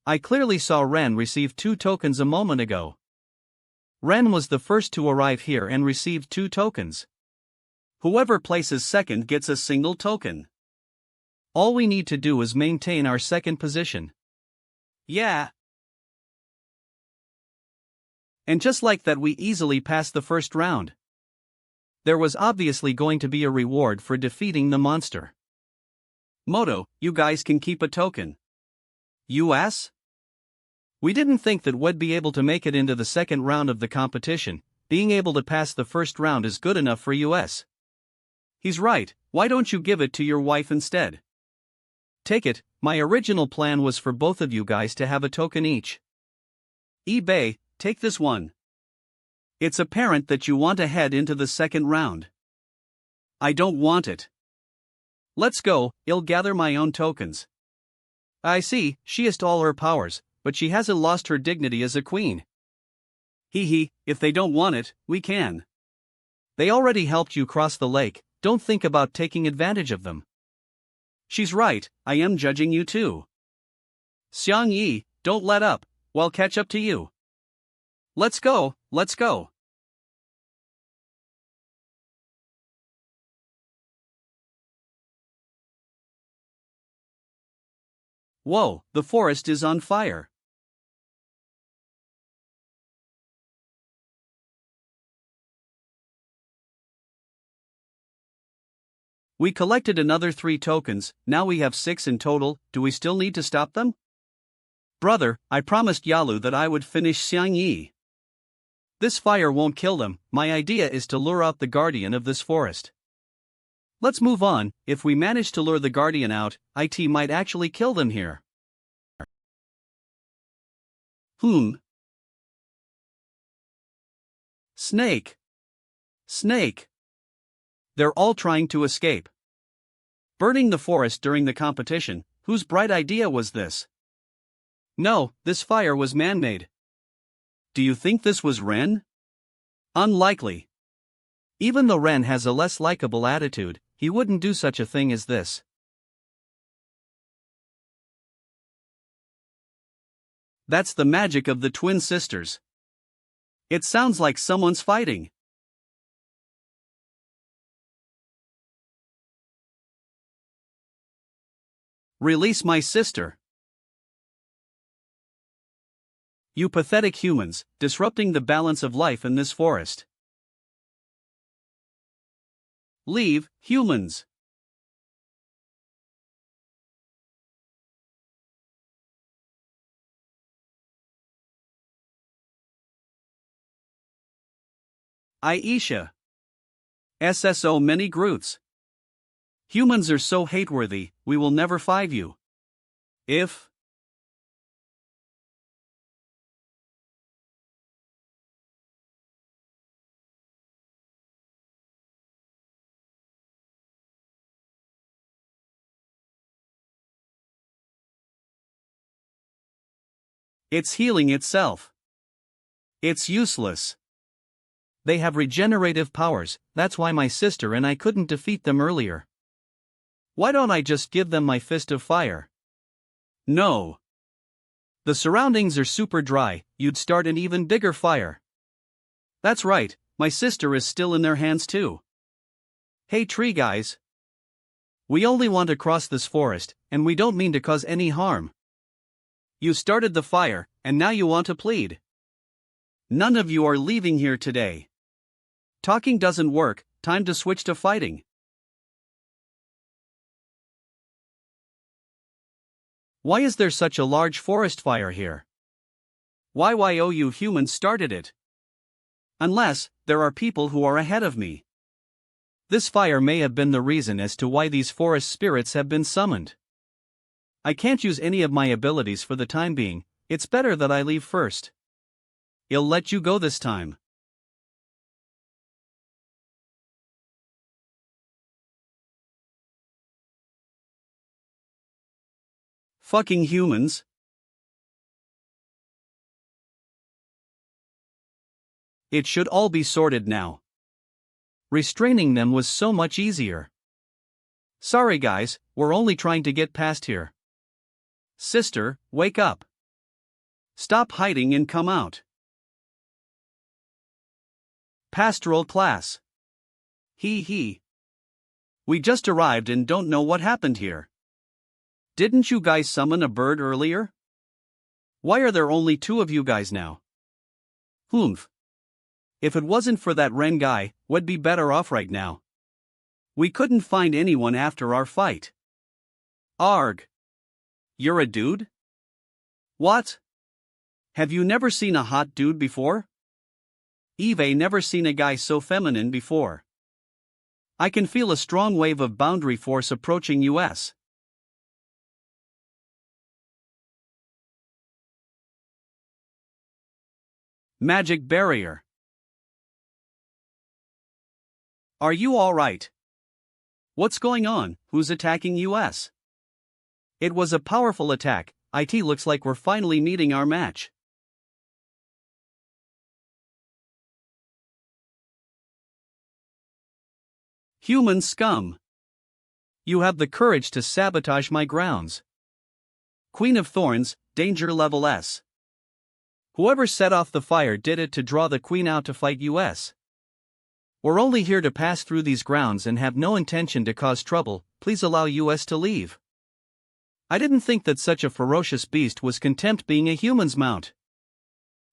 I clearly saw Ren receive 2 tokens a moment ago. Ren was the first to arrive here and received 2 tokens. Whoever places second gets a single token. All we need to do is maintain our second position. Yeah. And just like that, we easily passed the first round. There was obviously going to be a reward for defeating the monster. Moto, you guys can keep a token. US? We didn't think that we'd be able to make it into the second round of the competition. Being able to pass the first round is good enough for US. He's right, why don't you give it to your wife instead? Take it, my original plan was for both of you guys to have a token each. eBay, take this one. It's apparent that you want to head into the second round. I don't want it. Let's go, I'll gather my own tokens. I see, she has all her powers, but she hasn't lost her dignity as a queen. If they don't want it, we can. They already helped you cross the lake, don't think about taking advantage of them. She's right, I am judging you too. Xiang Yi, don't let up, we'll catch up to you. Let's go, let's go. Whoa, the forest is on fire. We collected another 3 tokens, now we have 6 in total. Do we still need to stop them? Brother, I promised Yalu that I would finish Xiang Yi. This fire won't kill them, my idea is to lure out the guardian of this forest. Let's move on, if we manage to lure the guardian out, it might actually kill them here. Snake. Snake. They're all trying to escape. Burning the forest during the competition, whose bright idea was this? No, this fire was man-made. Do you think this was Ren? Unlikely. Even though Ren has a less likable attitude, he wouldn't do such a thing as this. That's the magic of the twin sisters. It sounds like someone's fighting. Release my sister. You pathetic humans, disrupting the balance of life in this forest. Leave, humans. Aisha. SSO many Groots. Humans are so hateworthy, we will never five you. If It's healing itself. It's useless. They have regenerative powers, that's why my sister and I couldn't defeat them earlier. Why don't I just give them my fist of fire? No. The surroundings are super dry, you'd start an even bigger fire. That's right, my sister is still in their hands too. Hey tree guys. We only want to cross this forest, and we don't mean to cause any harm. You started the fire, and now you want to plead. None of you are leaving here today. Talking doesn't work, time to switch to fighting. Why is there such a large forest fire here? You humans started it. Unless, there are people who are ahead of me. This fire may have been the reason as to why these forest spirits have been summoned. I can't use any of my abilities for the time being, it's better that I leave first. I'll let you go this time. Fucking humans. It should all be sorted now. Restraining them was so much easier. Sorry guys, we're only trying to get past here. Sister, wake up. Stop hiding and come out. Pastoral class. Hee. We just arrived and don't know what happened here. Didn't you guys summon a bird earlier? Why are there only 2 of you guys now? Humph. If it wasn't for that Ren guy, we'd be better off right now. We couldn't find anyone after our fight. Arg. You're a dude? What? Have you never seen a hot dude before? Eve never seen a guy so feminine before. I can feel a strong wave of boundary force approaching us. Magic barrier. Are you alright? What's going on? Who's attacking us? It was a powerful attack. It looks like we're finally meeting our match. Human scum. You have the courage to sabotage my grounds. Queen of Thorns, danger level S. Whoever set off the fire did it to draw the queen out to fight us. We're only here to pass through these grounds and have no intention to cause trouble, please allow us to leave. I didn't think that such a ferocious beast was content being a human's mount.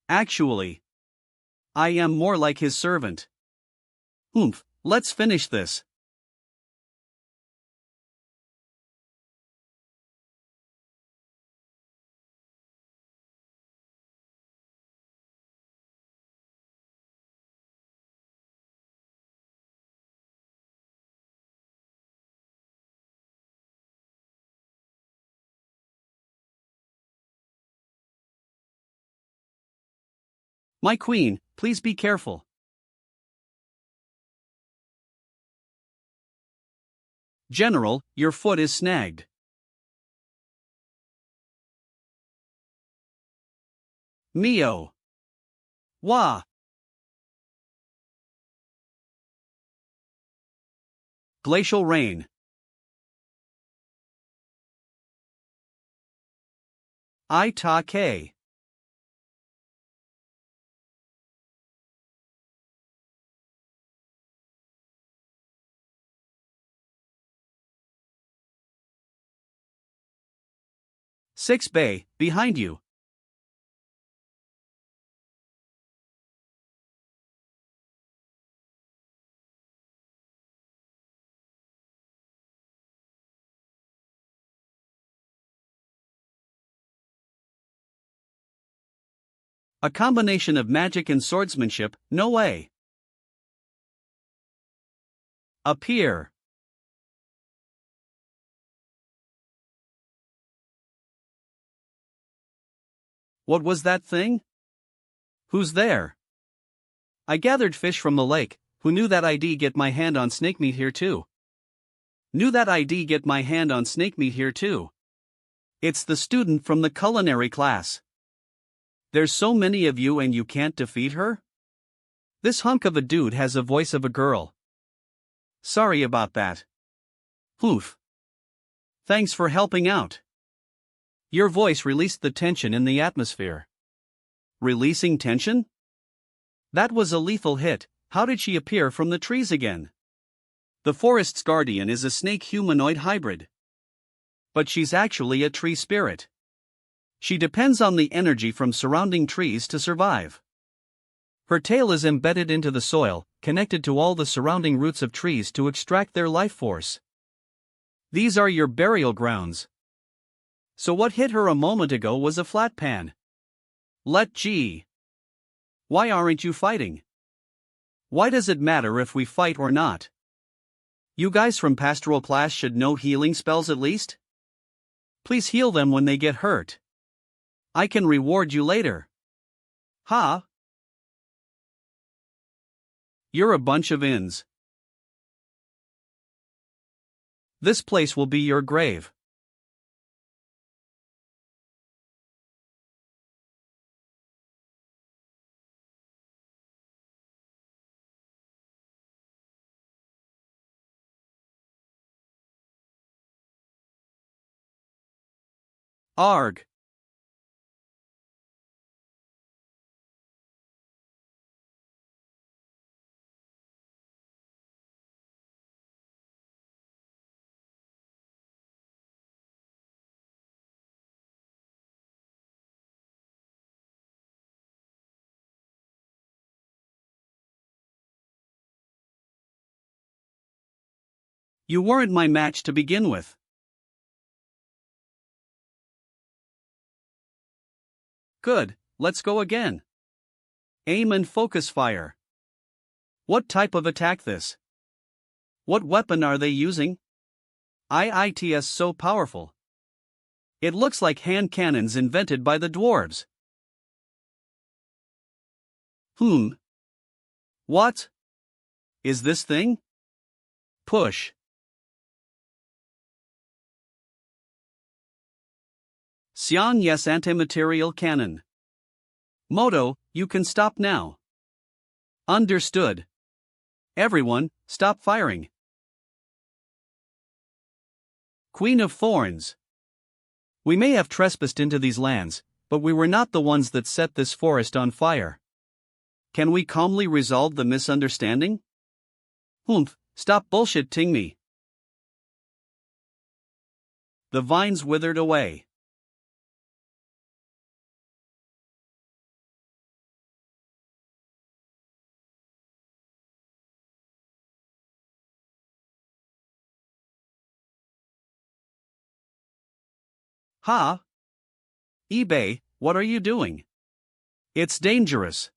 Actually, I am more like his servant. Humph, let's finish this. My queen, please be careful. General, your foot is snagged. Mio. Wah. Glacial rain. Itake. Six Bay, behind you. A combination of magic and swordsmanship, no way. Appear. What was that thing? Who's there? I gathered fish from the lake. Who knew that I'd get my hand on snake meat here too? It's the student from the culinary class. There's so many of you and you can't defeat her? This hunk of a dude has a voice of a girl. Sorry about that. Oof. Thanks for helping out. Your voice released the tension in the atmosphere. Releasing tension? That was a lethal hit. How did she appear from the trees again? The forest's guardian is a snake-humanoid hybrid. But she's actually a tree spirit. She depends on the energy from surrounding trees to survive. Her tail is embedded into the soil, connected to all the surrounding roots of trees to extract their life force. These are your burial grounds. So what hit her a moment ago was a flat pan. Let G. Why aren't you fighting? Why does it matter if we fight or not? You guys from pastoral class should know healing spells at least? Please heal them when they get hurt. I can reward you later. Ha! You're a bunch of ins. This place will be your grave. Arg. You weren't my match to begin with. Good, let's go again. Aim and focus fire. What type of attack this? What weapon are they using? It's so powerful. It looks like hand cannons invented by the dwarves. What? Is this thing? Push. Xian yes antimaterial cannon. Moto, you can stop now. Understood. Everyone, stop firing. Queen of Thorns. We may have trespassed into these lands, but we were not the ones that set this forest on fire. Can we calmly resolve the misunderstanding? Stop bullshitting me. The vines withered away. Ha! eBay, what are you doing? It's dangerous.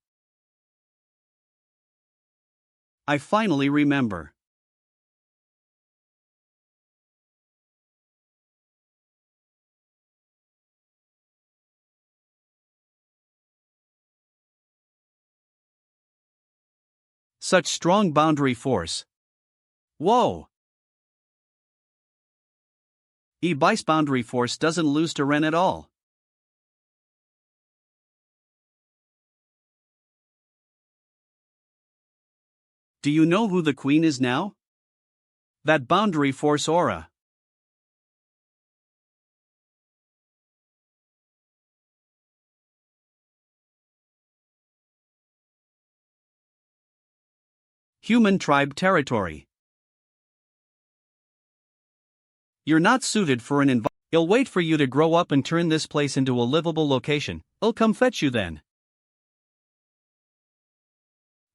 I finally remember. Such strong boundary force. Whoa! eBay's boundary force doesn't lose to Ren at all. Do you know who the queen is now? That boundary force aura. Human tribe territory. You're not suited for an environment. I'll wait for you to grow up and turn this place into a livable location. I'll come fetch you then.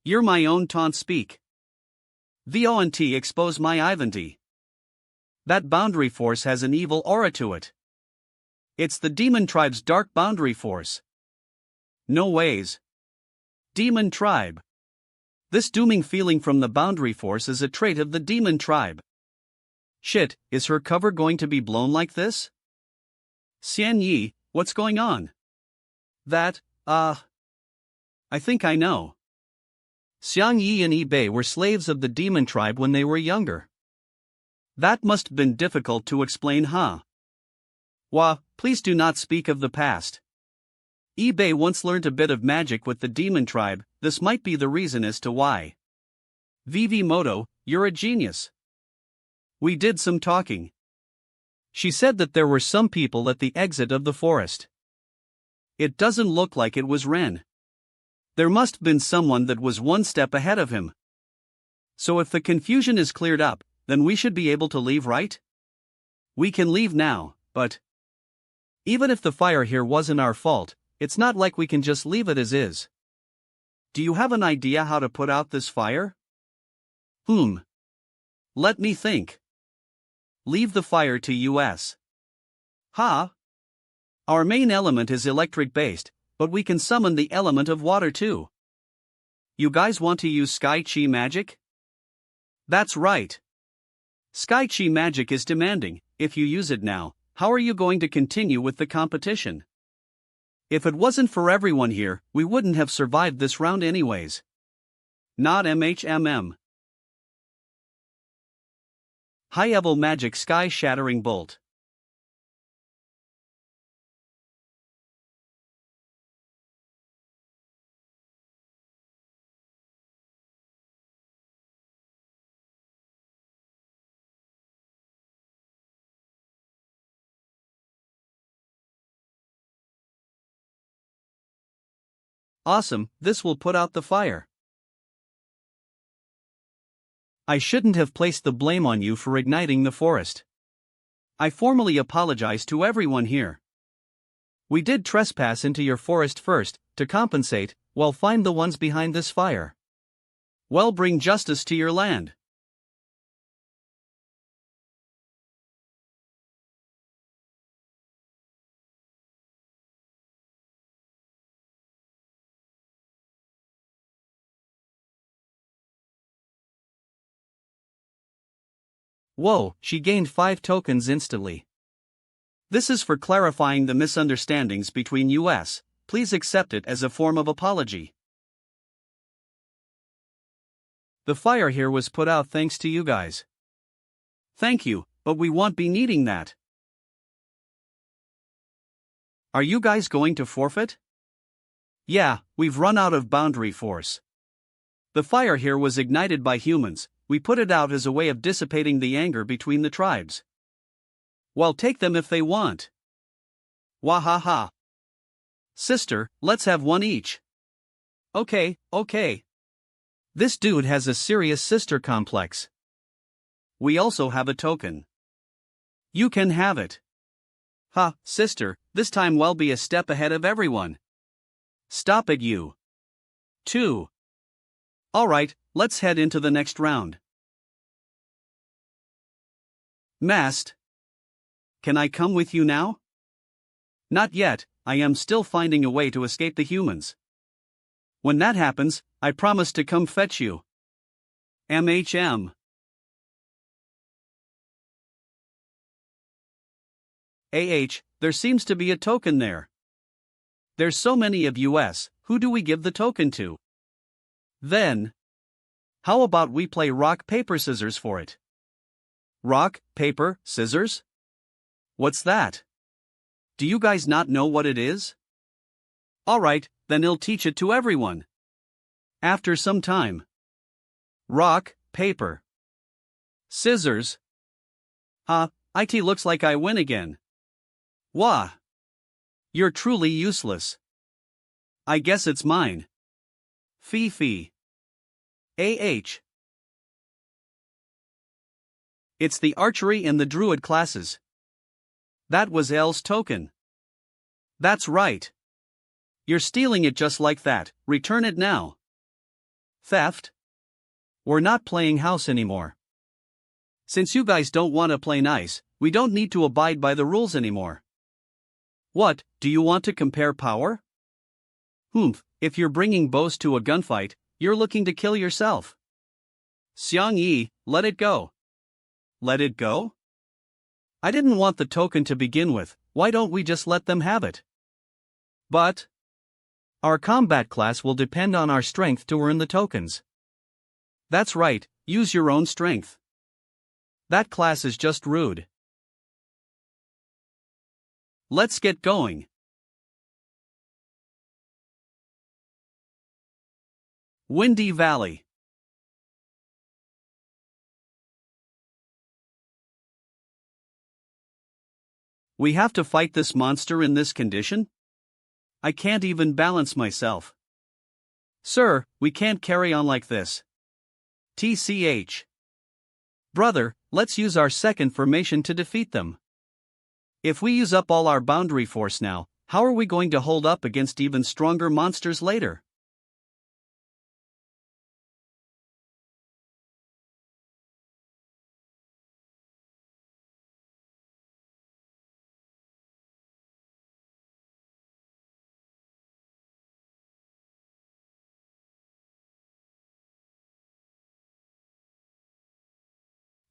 You're my own taunt speak. VONT expose my Ivanti. That boundary force has an evil aura to it. It's the demon tribe's dark boundary force. No ways. Demon tribe. This dooming feeling from the boundary force is a trait of the demon tribe. Shit, is her cover going to be blown like this? Xian Yi, what's going on? That, I think I know. Xiang Yi and eBay were slaves of the demon tribe when they were younger. That must have been difficult to explain, huh? Wah, please do not speak of the past. eBay once learned a bit of magic with the demon tribe, this might be the reason as to why. Vivi Moto, you're a genius. We did some talking. She said that there were some people at the exit of the forest. It doesn't look like it was Ren. There must have been someone that was one step ahead of him. So if the confusion is cleared up, then we should be able to leave, right? We can leave now, but even if the fire here wasn't our fault, it's not like we can just leave it as is. Do you have an idea how to put out this fire? Let me think. Leave the fire to us. Our main element is electric based, but we can summon the element of water too. You guys want to use Sky Chi magic? That's right. Sky Chi magic is demanding. If you use it now, how are you going to continue with the competition? If it wasn't for everyone here, we wouldn't have survived this round anyways. Not MHMM. High-level magic sky-shattering bolt. Awesome, this will put out the fire. I shouldn't have placed the blame on you for igniting the forest. I formally apologize to everyone here. We did trespass into your forest first, to compensate, well, find the ones behind this fire. Well, bring justice to your land. Whoa, she gained 5 tokens instantly. This is for clarifying the misunderstandings between us, please accept it as a form of apology. The fire here was put out thanks to you guys. Thank you, but we won't be needing that. Are you guys going to forfeit? Yeah, we've run out of boundary force. The fire here was ignited by humans, we put it out as a way of dissipating the anger between the tribes. Well, take them if they want. Wahaha. Sister, let's have one each. Okay. This dude has a serious sister complex. We also have a token. You can have it. Sister, this time we'll be a step ahead of everyone. Stop it, you. 2. Alright, let's head into the next round. Mast. Can I come with you now? Not yet, I am still finding a way to escape the humans. When that happens, I promise to come fetch you. MHM. There seems to be a token there. There's so many of us, who do we give the token to? Then, how about we play rock, paper, scissors for it? Rock, paper, scissors? What's that? Do you guys not know what it is? Alright, then I'll teach it to everyone. After some time. Rock, paper, scissors. It looks like I win again. Wah! You're truly useless. I guess it's mine. Fifi. It's the archery and the druid classes. That was L's token. That's right. You're stealing it just like that, return it now. Theft? We're not playing house anymore. Since you guys don't want to play nice, we don't need to abide by the rules anymore. What, do you want to compare power? If you're bringing bows to a gunfight, you're looking to kill yourself. Xiang Yi, let it go. Let it go? I didn't want the token to begin with, why don't we just let them have it? But our combat class will depend on our strength to earn the tokens. That's right, use your own strength. That class is just rude. Let's get going. Windy Valley. We have to fight this monster in this condition? I can't even balance myself. Sir, we can't carry on like this. TCH. Brother, let's use our second formation to defeat them. If we use up all our boundary force now, how are we going to hold up against even stronger monsters later?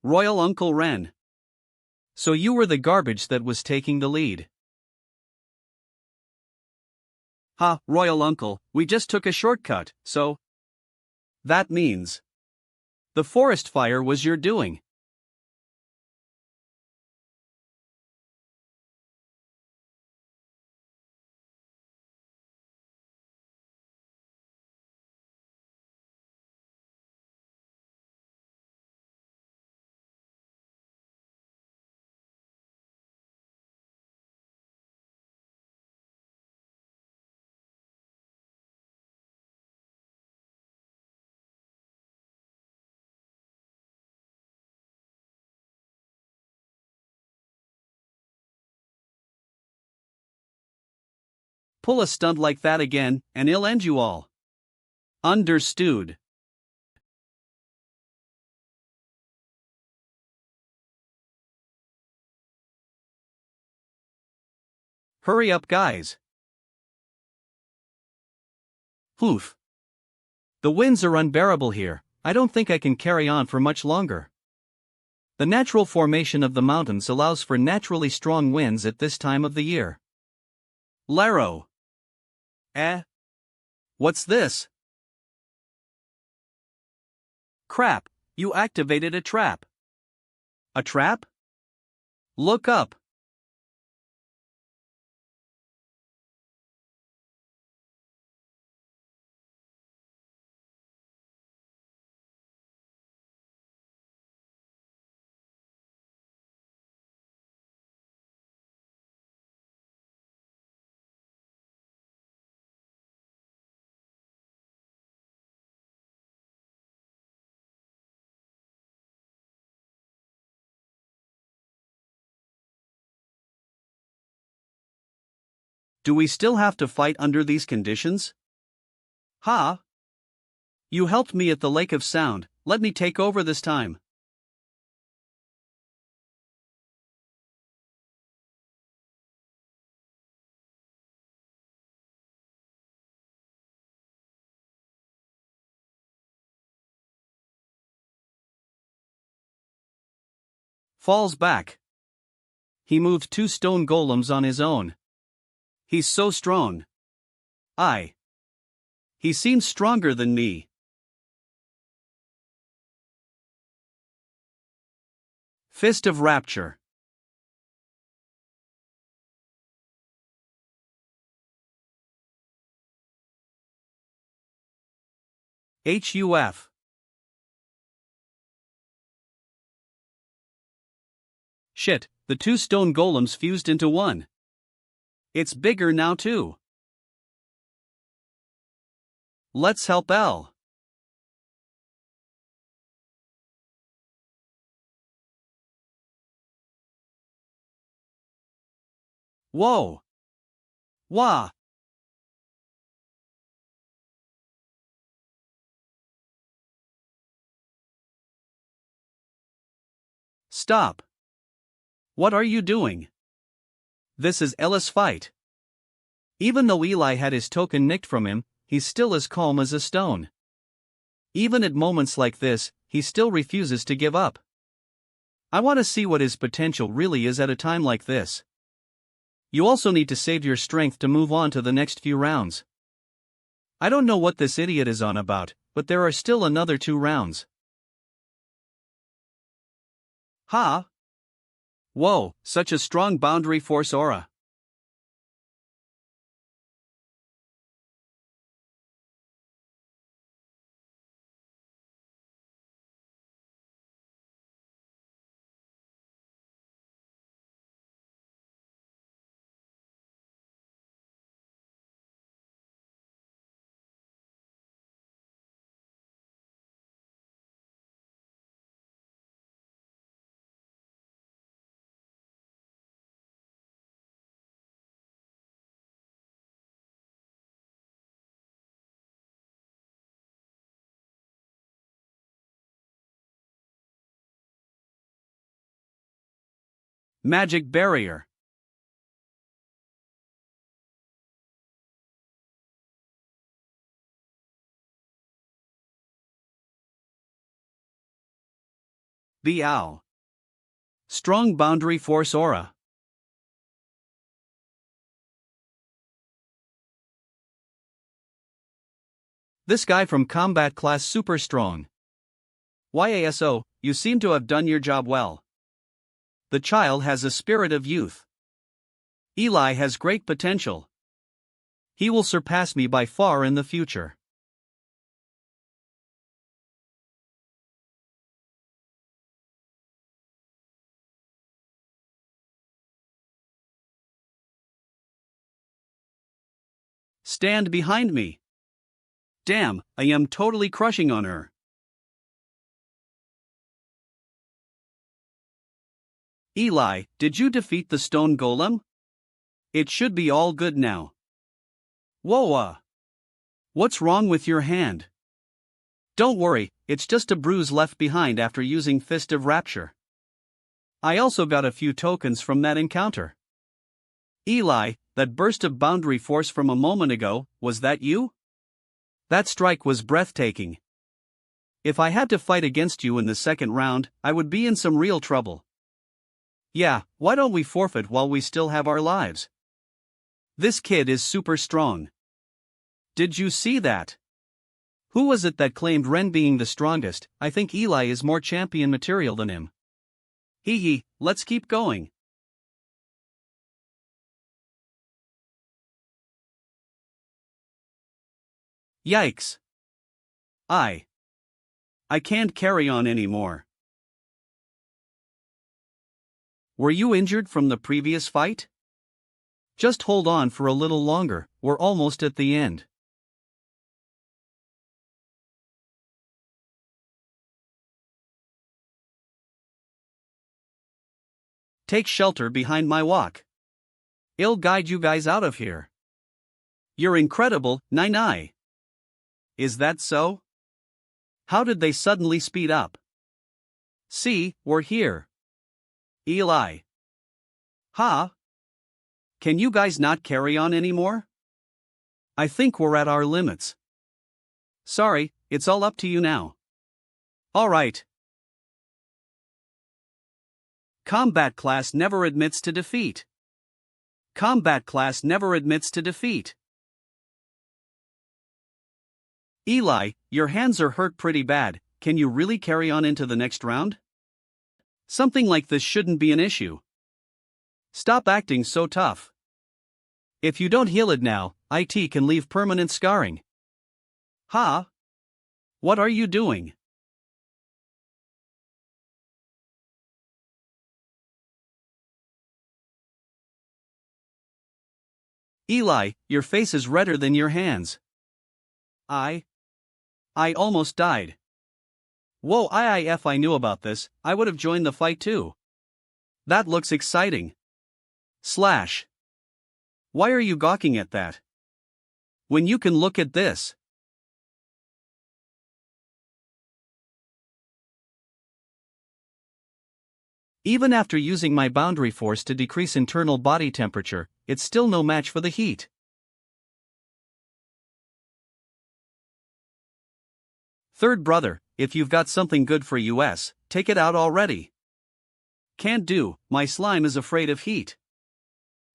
Royal Uncle Ren. So you were the garbage that was taking the lead. Ha, Royal Uncle, we just took a shortcut, so. That means. The forest fire was your doing. Pull a stunt like that again, and it'll end you all. Understood. Hurry up, guys. Oof. The winds are unbearable here. I don't think I can carry on for much longer. The natural formation of the mountains allows for naturally strong winds at this time of the year. Laro. What's this? Crap, you activated a trap. A trap? Look up. Do we still have to fight under these conditions? Ha! You helped me at the Lake of Sound, let me take over this time. Falls back. He moved 2 stone golems on his own. He's so strong. He seems stronger than me. Fist of Rapture. HUF. Shit, the 2 stone golems fused into one. It's bigger now too. Let's help L. Whoa. Wah. Stop. What are you doing? This is Ella's fight. Even though Eli had his token nicked from him, he's still as calm as a stone. Even at moments like this, he still refuses to give up. I want to see what his potential really is at a time like this. You also need to save your strength to move on to the next few rounds. I don't know what this idiot is on about, but there are still another 2 rounds. Ha! Whoa, such a strong boundary force aura. Magic barrier. The owl. Strong boundary force aura. This guy from combat class super strong. YASO, you seem to have done your job well. The child has a spirit of youth. Eli has great potential. He will surpass me by far in the future. Stand behind me. Damn, I am totally crushing on her. Eli, did you defeat the stone golem? It should be all good now. Whoa! What's wrong with your hand? Don't worry, it's just a bruise left behind after using Fist of Rapture. I also got a few tokens from that encounter. Eli, that burst of boundary force from a moment ago, was that you? That strike was breathtaking. If I had to fight against you in the second round, I would be in some real trouble. Yeah, why don't we forfeit while we still have our lives? This kid is super strong. Did you see that? Who was it that claimed Ren being the strongest? I think Eli is more champion material than him. Hee, let's keep going. Yikes. I can't carry on anymore. Were you injured from the previous fight? Just hold on for a little longer, we're almost at the end. Take shelter behind my walk. I'll guide you guys out of here. You're incredible, Nai. Is that so? How did they suddenly speed up? See, we're here. Eli. Huh? Can you guys not carry on anymore? I think we're at our limits. Sorry, it's all up to you now. Alright. Combat class never admits to defeat. Combat class never admits to defeat. Eli, your hands are hurt pretty bad, can you really carry on into the next round? Something like this shouldn't be an issue. Stop acting so tough. If you don't heal it now, IT can leave permanent scarring. Huh? What are you doing? Eli, your face is redder than your hands. I almost died. Whoa, if I knew about this, I would have joined the fight too. That looks exciting. Slash. Why are you gawking at that? When you can look at this. Even after using my boundary force to decrease internal body temperature, it's still no match for the heat. Third brother, if you've got something good for US, take it out already. Can't do, my slime is afraid of heat.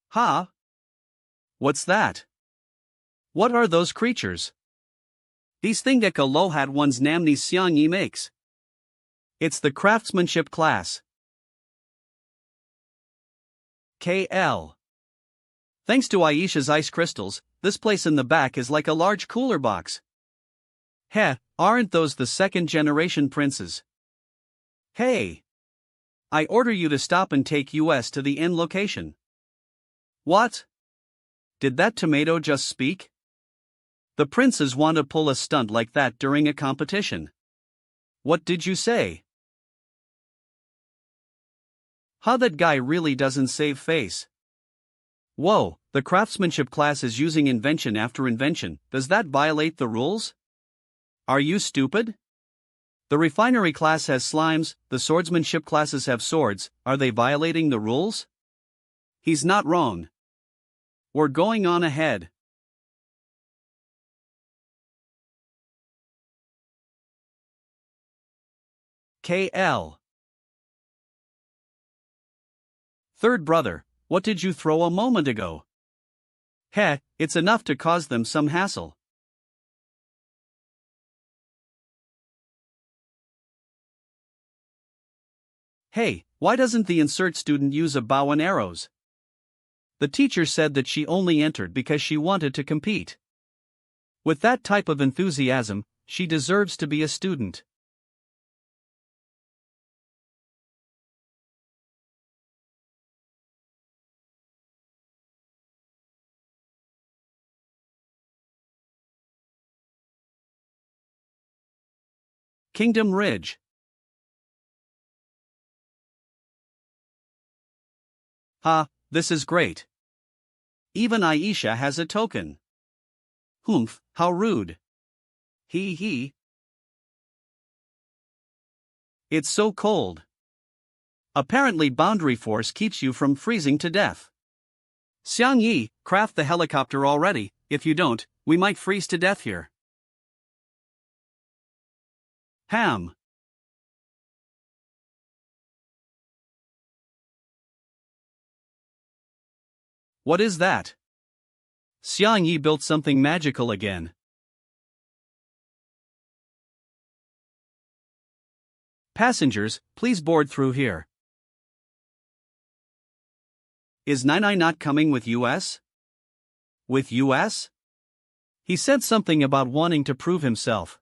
Huh? What's that? What are those creatures? These thingeka lo had one's namni siang yi makes. It's the craftsmanship class. KL. Thanks to Aisha's ice crystals, this place in the back is like a large cooler box. Heh, aren't those the second-generation princes? Hey! I order you to stop and take US to the end location. What? Did that tomato just speak? The princes want to pull a stunt like that during a competition. What did you say? How that guy really doesn't save face. Whoa, the craftsmanship class is using invention after invention, does that violate the rules? Are you stupid? The refinery class has slimes, the swordsmanship classes have swords. Are they violating the rules? He's not wrong. We're going on ahead. KL. Third brother, what did you throw a moment ago? Heh, it's enough to cause them some hassle. Hey, why doesn't the insert student use a bow and arrows? The teacher said that she only entered because she wanted to compete. With that type of enthusiasm, she deserves to be a student. Kingdom Ridge. Ha, this is great. Even Aisha has a token. Humph, how rude. He. It's so cold. Apparently boundary force keeps you from freezing to death. Xiang Yi, craft the helicopter already. If you don't, we might freeze to death here. Ham. What is that? Xiang Yi built something magical again. Passengers, please board through here. Is Nai not coming with US? With US? He said something about wanting to prove himself.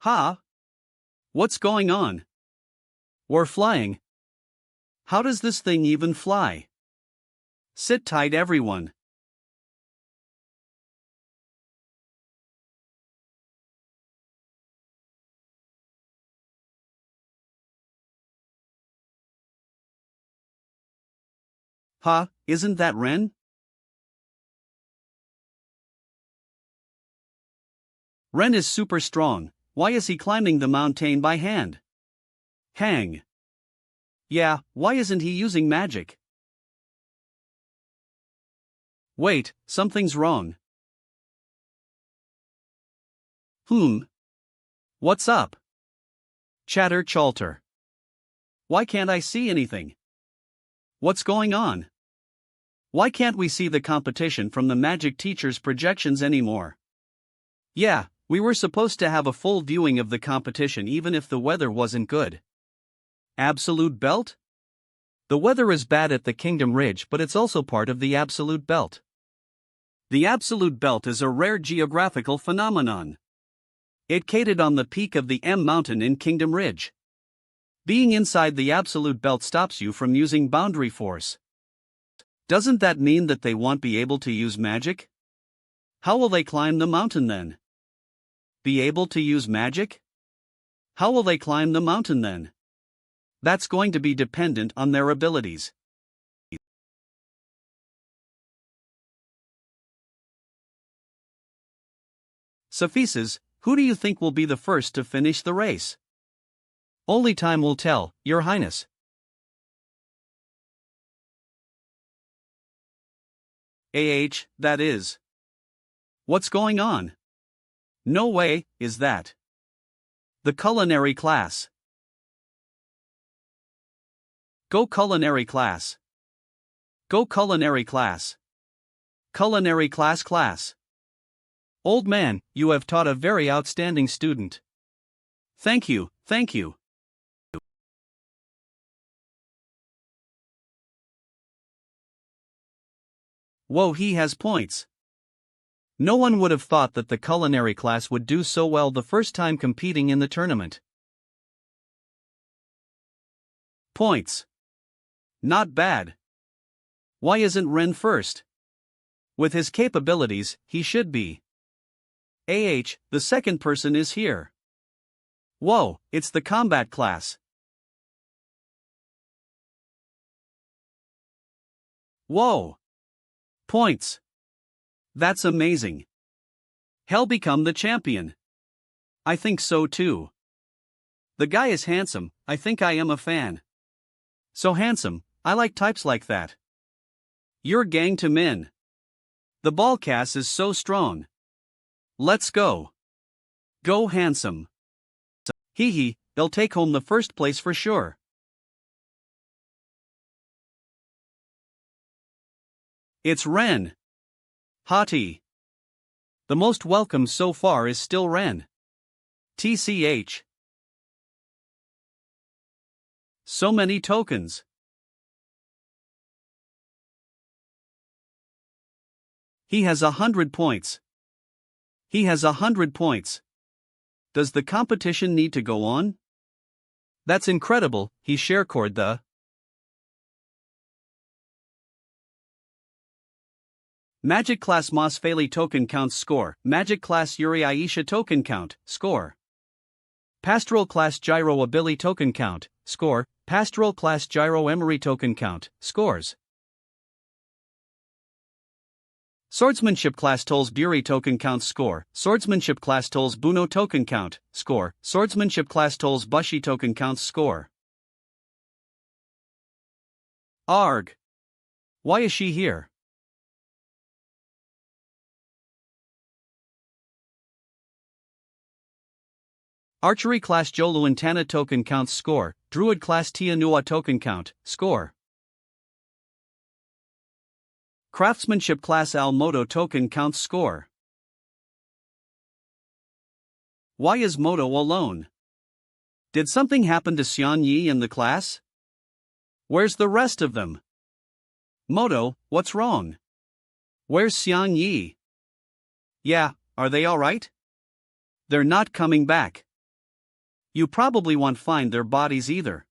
Ha? What's going on? We're flying. How does this thing even fly? Sit tight, everyone. Ha, isn't that Ren? Ren is super strong. Why is he climbing the mountain by hand? Hang. Yeah, why isn't he using magic? Wait, something's wrong. What's up? Chatter Chalter. Why can't I see anything? What's going on? Why can't we see the competition from the magic teacher's projections anymore? Yeah, we were supposed to have a full viewing of the competition even if the weather wasn't good. Absolute Belt? The weather is bad at the Kingdom Ridge, but it's also part of the Absolute Belt. The Absolute Belt is a rare geographical phenomenon. It cated on the peak of the M Mountain in Kingdom Ridge. Being inside the Absolute Belt stops you from using boundary force. Doesn't that mean that they won't be able to use magic? How will they climb the mountain then? Be able to use magic? How will they climb the mountain then? That's going to be dependent on their abilities. Sophises, who do you think will be the first to finish the race? Only time will tell, Your Highness. That is. What's going on? No way, is that? The culinary class. Go culinary class. Go culinary class. Culinary class. Old man, you have taught a very outstanding student. Thank you. Whoa, he has points. No one would have thought that the culinary class would do so well the first time competing in the tournament. Points. Not bad. Why isn't Ren first? With his capabilities, he should be. The second person is here. Whoa, it's the combat class. Whoa. Points. That's amazing. Hell become the champion. I think so too. The guy is handsome, I think I am a fan. So handsome, I like types like that. You're gang to min. The ball cast is so strong. Let's go. Go handsome. Hee hee, they'll take home the first place for sure. It's Ren. Hottie. The most welcome so far is still Ren. TCH. So many tokens. He has 100 points. He has 100 points. Does the competition need to go on? That's incredible, he sharecored the Magic Class Mosfeli token count score, Magic Class Yuri Aisha token count, score. Pastoral Class Gyro Abili token count, score, Pastoral Class Gyro Emery token count, scores. Swordsmanship Class Tolls Buri token count score, Swordsmanship Class Tolls Buno token count, score, Swordsmanship Class Tolls Bushi token counts score. Arg. Why is she here? Archery Class Joluan Tana token counts score, Druid Class Tia Nua token count, score. Craftsmanship Class Al Moto token counts score. Why is Moto alone? Did something happen to Xian Yi in the class? Where's the rest of them? Moto, what's wrong? Where's Xian Yi? Yeah, are they alright? They're not coming back. You probably won't find their bodies either.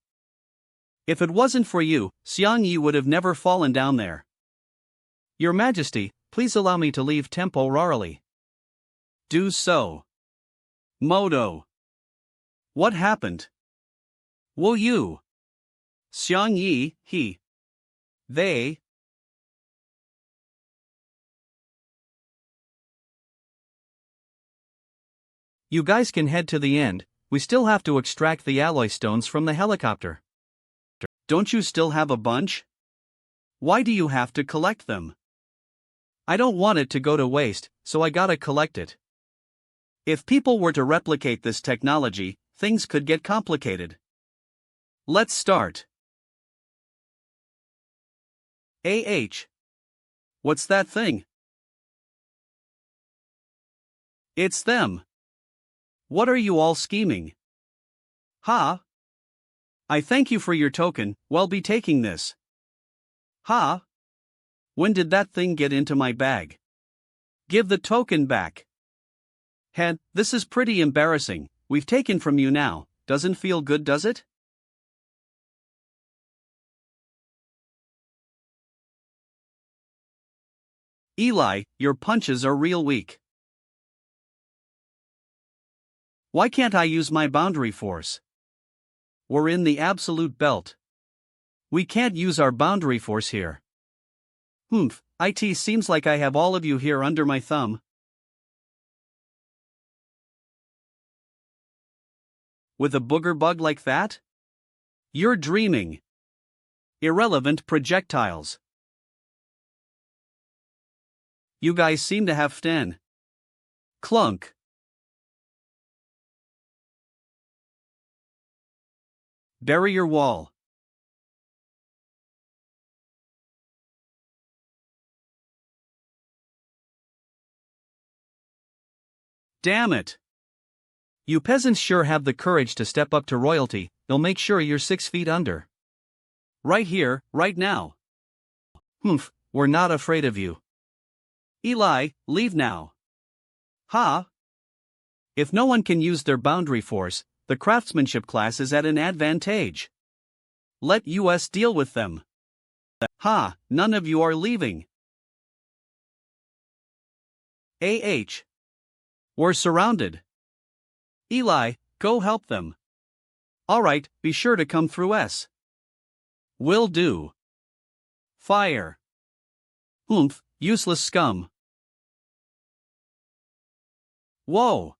If it wasn't for you, Xiang Yi would have never fallen down there. Your Majesty, please allow me to leave temporarily. Do so. Moto. What happened? Wu Yu. Xiang Yi, he. They. You guys can head to the end. We still have to extract the alloy stones from the helicopter. Don't you still have a bunch? Why do you have to collect them? I don't want it to go to waste, so I gotta collect it. If people were to replicate this technology, things could get complicated. Let's start. What's that thing? It's them. What are you all scheming? Ha? I thank you for your token, well be taking this. Ha? When did that thing get into my bag? Give the token back. Hen, this is pretty embarrassing, we've taken from you now, doesn't feel good does it? Eli, your punches are real weak. Why can't I use my boundary force? We're in the absolute belt. We can't use our boundary force here. It seems like I have all of you here under my thumb. With a booger bug like that? You're dreaming. Irrelevant projectiles. You guys seem to have ften. Clunk. Barrier wall. Damn it. You peasants sure have the courage to step up to royalty, they'll make sure you're 6 feet under. Right here, right now. We're not afraid of you. Eli, leave now. Ha? If no one can use their boundary force, the craftsmanship class is at an advantage. Let us deal with them. Ha, none of you are leaving. We're surrounded. Eli, go help them. Alright, be sure to come through S. Will do. Fire. Useless scum. Whoa!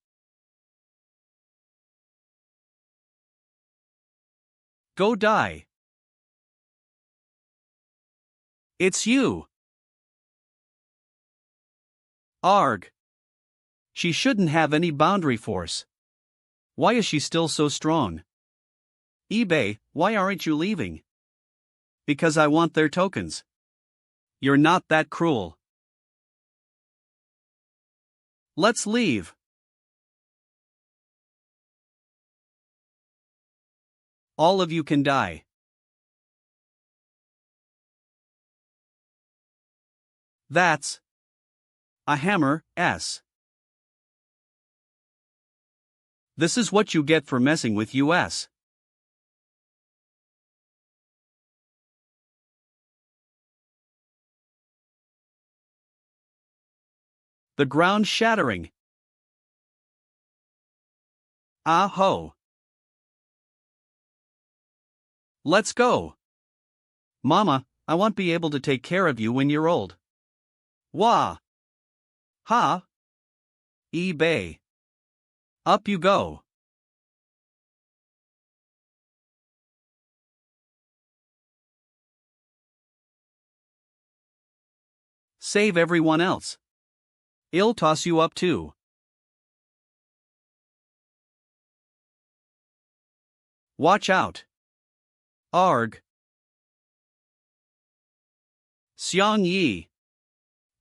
Go die. It's you. Arg. She shouldn't have any boundary force. Why is she still so strong? eBay, why aren't you leaving? Because I want their tokens. You're not that cruel. Let's leave. All of you can die. That's a hammer, S. This is what you get for messing with US. The ground shattering. Ah ho. Let's go. Mama, I won't be able to take care of you when you're old. Wah. Ha. eBay. Up you go. Save everyone else. I'll toss you up too. Watch out. Arg. Xiang Yi.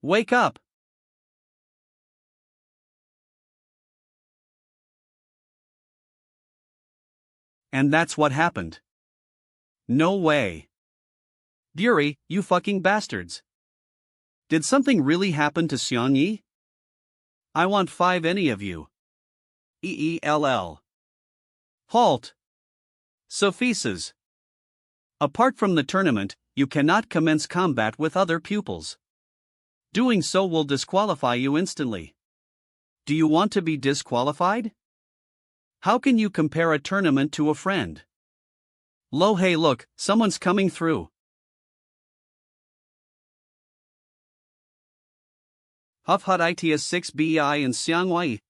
Wake up. And that's what happened. No way. Dury, you fucking bastards. Did something really happen to Xiang Yi? I want 5 any of you. EELL. Halt. Sophises. Apart from the tournament, you cannot commence combat with other pupils. Doing so will disqualify you instantly. Do you want to be disqualified? How can you compare a tournament to a friend? Hey look, someone's coming through. Huff Hut ITS 6 BI and Xiangwei.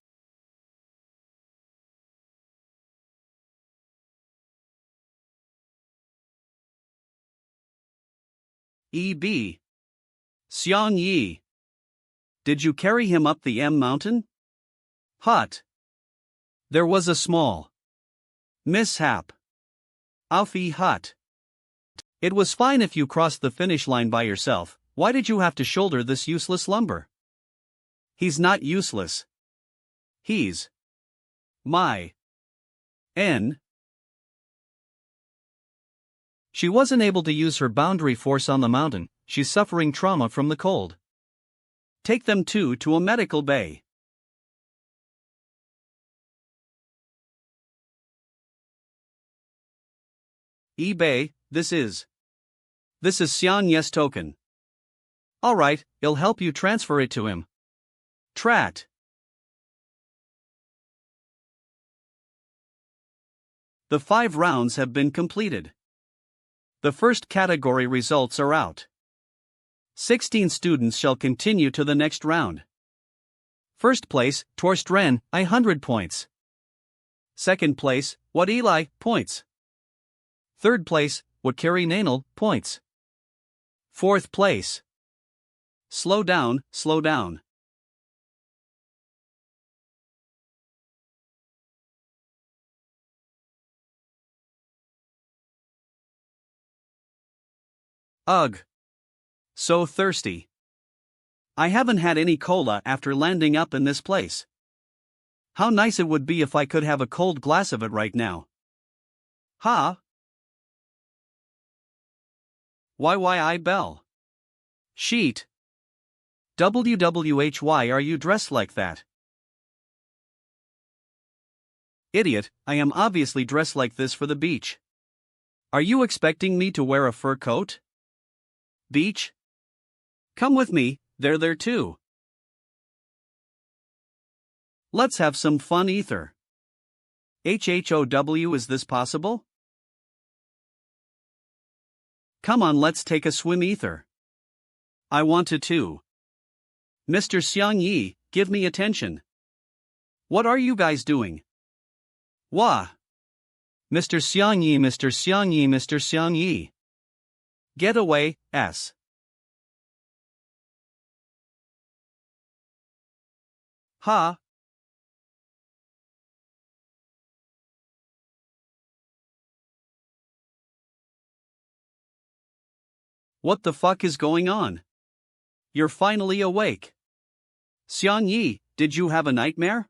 EB. Xiang Yi. Did you carry him up the M mountain? Hut. There was a small mishap. Alfie Hut. It was fine if you crossed the finish line by yourself. Why did you have to shoulder this useless lumber? He's not useless. He's my N. She wasn't able to use her boundary force on the mountain. She's suffering trauma from the cold. Take them two to a medical bay. eBay, this is Xian Yes token. Alright, I'll help you transfer it to him. Trat. The 5 rounds have been completed. The first category results are out. 16 students shall continue to the next round. First place, Torst Ren, 100 points. Second place, What Eli, points. Third place, What Carry Nanal, points. Fourth place. Slow down, slow down. Ugh. So thirsty. I haven't had any cola after landing up in this place. How nice it would be if I could have a cold glass of it right now. Ha? Why Bell? Sheet. WWHY are you dressed like that? Idiot, I am obviously dressed like this for the beach. Are you expecting me to wear a fur coat? Beach? Come with me, they're there too. Let's have some fun ether. HHOW, is this possible? Come on, let's take a swim ether. I want to too. Mr. Xiang Yi, give me attention. What are you guys doing? Wah! Mr. Xiangyi, Mr. Xiangyi, Mr. Xiangyi. Get away, S. Ha! What the fuck is going on? You're finally awake. Xiangyi, did you have a nightmare?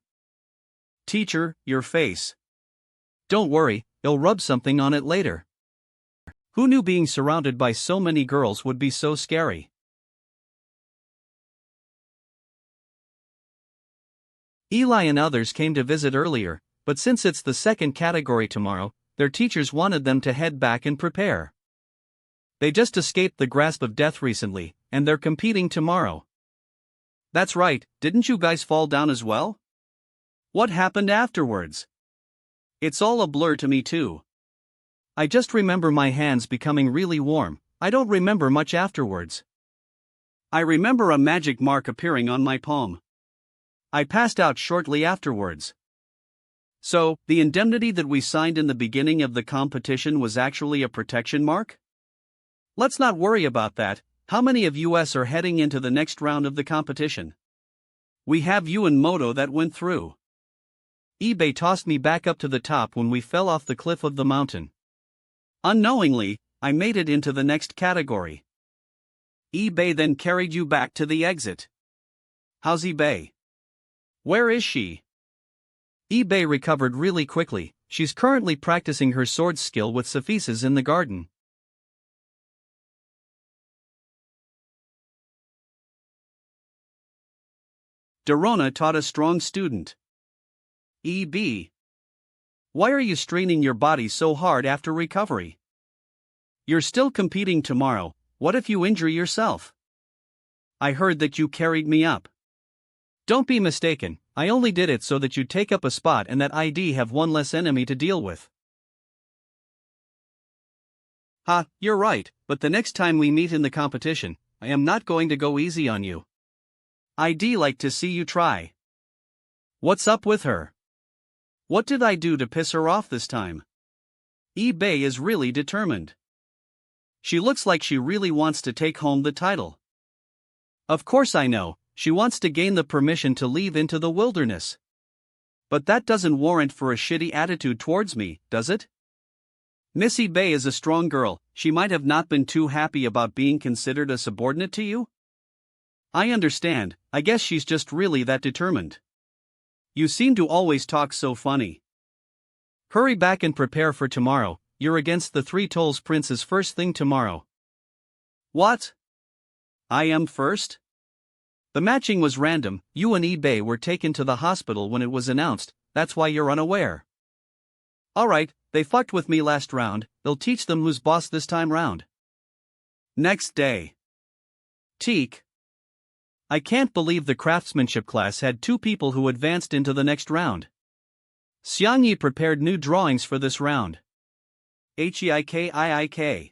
Teacher, your face. Don't worry, I'll rub something on it later. Who knew being surrounded by so many girls would be so scary? Eli and others came to visit earlier, but since it's the second category tomorrow, their teachers wanted them to head back and prepare. They just escaped the grasp of death recently, and they're competing tomorrow. That's right, didn't you guys fall down as well? What happened afterwards? It's all a blur to me too. I just remember my hands becoming really warm, I don't remember much afterwards. I remember a magic mark appearing on my palm. I passed out shortly afterwards. So, the indemnity that we signed in the beginning of the competition was actually a protection mark? Let's not worry about that. How many of us are heading into the next round of the competition? We have you and Moto that went through. eBay tossed me back up to the top when we fell off the cliff of the mountain. Unknowingly, I made it into the next category. eBay then carried you back to the exit. How's eBay? Where is she? eBay recovered really quickly, she's currently practicing her sword skill with Cephesus in the garden. Dorona taught a strong student. EB. Why are you straining your body so hard after recovery? You're still competing tomorrow, what if you injure yourself? I heard that you carried me up. Don't be mistaken, I only did it so that you take up a spot and that ID have one less enemy to deal with. Ha, you're right, but the next time we meet in the competition, I am not going to go easy on you. I'd like to see you try. What's up with her? What did I do to piss her off this time? eBay is really determined. She looks like she really wants to take home the title. Of course I know, she wants to gain the permission to leave into the wilderness. But that doesn't warrant for a shitty attitude towards me, does it? Miss eBay is a strong girl, she might have not been too happy about being considered a subordinate to you? I understand, I guess she's just really that determined. You seem to always talk so funny. Hurry back and prepare for tomorrow, you're against the Three Tolls Princes first thing tomorrow. What? I am first? The matching was random, you and eBay were taken to the hospital when it was announced, that's why you're unaware. Alright, they fucked with me last round, they'll teach them who's boss this time round. Next day. Teak. I can't believe the craftsmanship class had 2 people who advanced into the next round. Xiangyi prepared new drawings for this round. Heikik.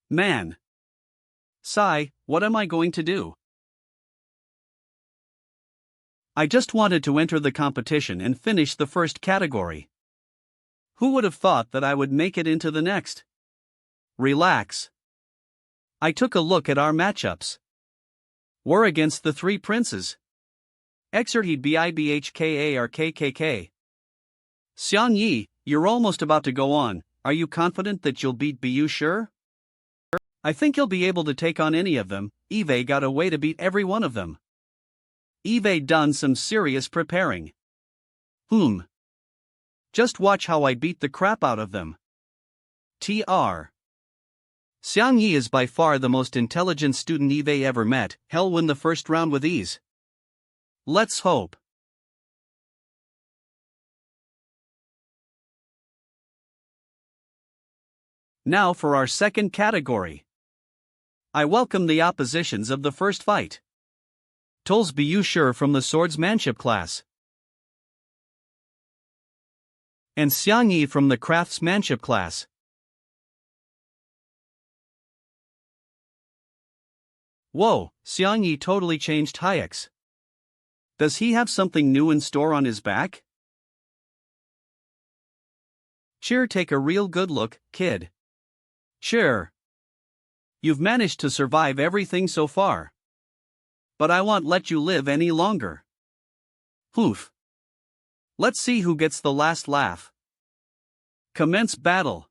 Man. Sigh, what am I going to do? I just wanted to enter the competition and finish the first category. Who would have thought that I would make it into the next? Relax. I took a look at our matchups. We're against the 3 princes. Exerted Bibhkarkkk. Xiangyi, you're almost about to go on, are you confident that you'll beat Bu sure? I think you'll be able to take on any of them, Eve got a way to beat every one of them. Eve done some serious preparing. Just watch how I beat the crap out of them. TR. Xiangyi is by far the most intelligent student Eve ever met, he'll win the first round with ease. Let's hope. Now for our second category. I welcome the oppositions of the first fight. Tolls Bu sure from the swordsmanship class. And Xiangyi from the craftsmanship class. Whoa, Xiangyi totally changed Hayek's. Does he have something new in store on his back? Cheer, take a real good look, kid. Sure. You've managed to survive everything so far. But I won't let you live any longer. Poof. Let's see who gets the last laugh. Commence battle.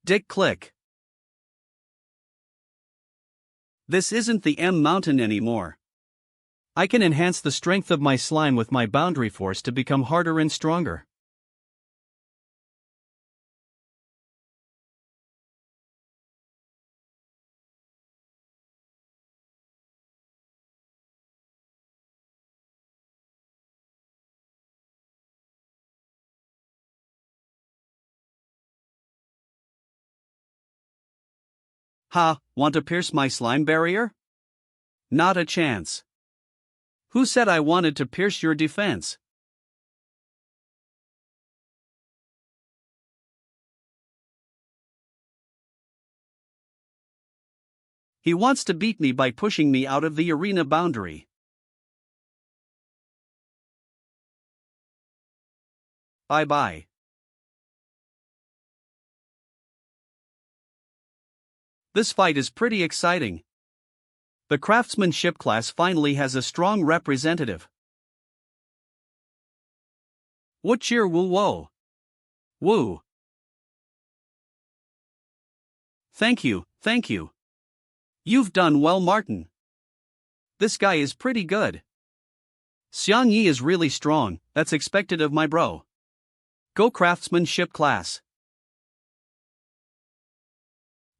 Dick click. This isn't the M mountain anymore. I can enhance the strength of my slime with my boundary force to become harder and stronger. Ha, want to pierce my slime barrier? Not a chance. Who said I wanted to pierce your defense? He wants to beat me by pushing me out of the arena boundary. Bye-bye. This fight is pretty exciting. The craftsmanship class finally has a strong representative. What cheer woo whoa? Woo. Thank you, thank you. You've done well, Martin. This guy is pretty good. Xiang Yi is really strong, that's expected of my bro. Go craftsmanship class.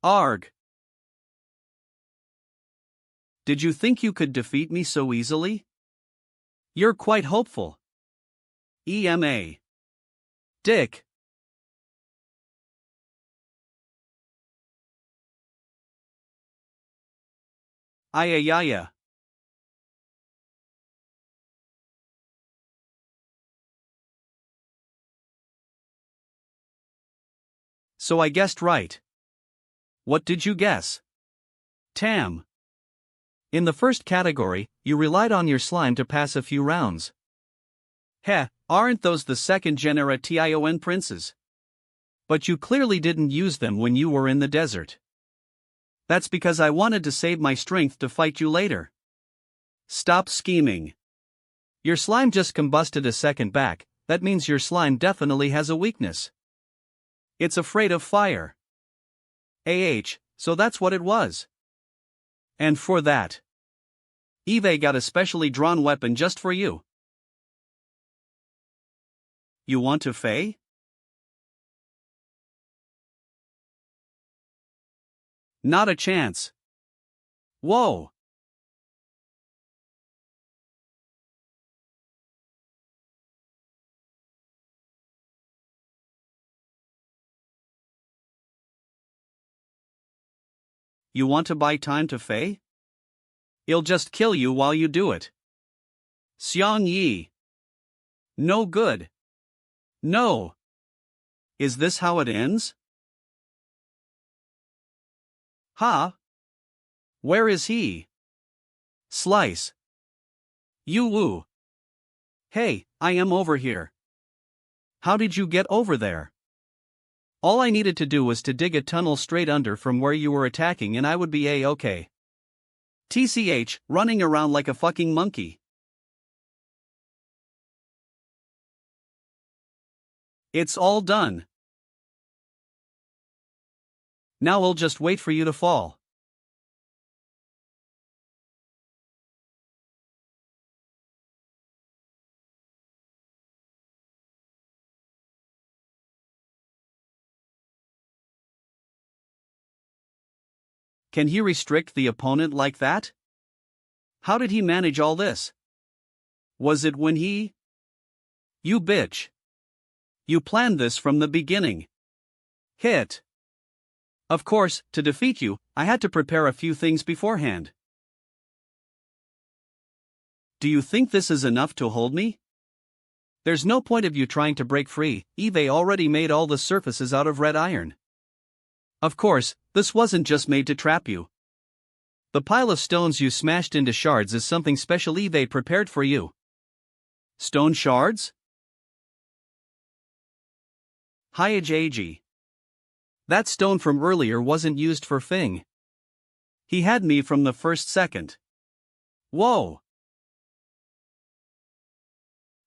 Arg. Did you think you could defeat me so easily? You're quite hopeful. EMA. Dick. Ayayaya. So I guessed right. What did you guess? Tam. In the first category, you relied on your slime to pass a few rounds. Heh, aren't those the second generation princes? But you clearly didn't use them when you were in the desert. That's because I wanted to save my strength to fight you later. Stop scheming. Your slime just combusted a second back, that means your slime definitely has a weakness. It's afraid of fire. So that's what it was. And for that, Eve got a specially drawn weapon just for you. You want to fey? Not a chance. Whoa. You want to buy time to fey? He'll just kill you while you do it. Xiang Yi. No good. No. Is this how it ends? Ha? Where is he? Slice. You woo. Hey, I am over here. How did you get over there? All I needed to do was to dig a tunnel straight under from where you were attacking and I would be A-okay. TCH, running around like a fucking monkey. It's all done. Now we'll just wait for you to fall. Can he restrict the opponent like that? How did he manage all this? Was it when he... You bitch. You planned this from the beginning. Hit. Of course, to defeat you, I had to prepare a few things beforehand. Do you think this is enough to hold me? There's no point of you trying to break free, Eve already made all the surfaces out of red iron. Of course, this wasn't just made to trap you. The pile of stones you smashed into shards is something special Eve prepared for you. Stone shards? Hyage. That stone from earlier wasn't used for Fing. He had me from the first second. Whoa!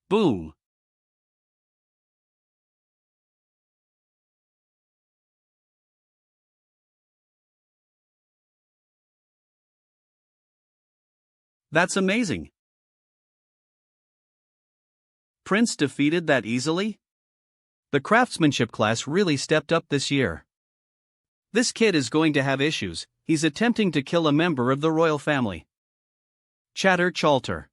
Boom! That's amazing. Prince defeated that easily? The craftsmanship class really stepped up this year. This kid is going to have issues. He's attempting to kill a member of the royal family. Chatter Chalter.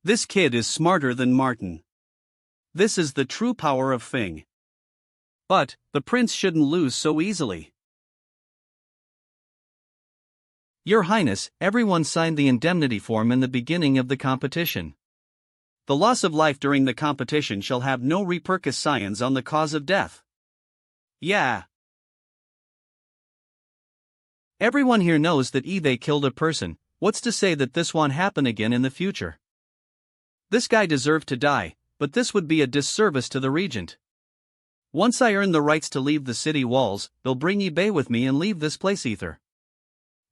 This kid is smarter than Martin. This is the true power of Fing. But, the prince shouldn't lose so easily. Your Highness, everyone signed the indemnity form in the beginning of the competition. The loss of life during the competition shall have no repercussions on the cause of death. Yeah. Everyone here knows that Eve killed a person. What's to say that this won't happen again in the future? This guy deserved to die, but this would be a disservice to the Regent. Once I earn the rights to leave the city walls, they'll bring Eve with me and leave this place ether.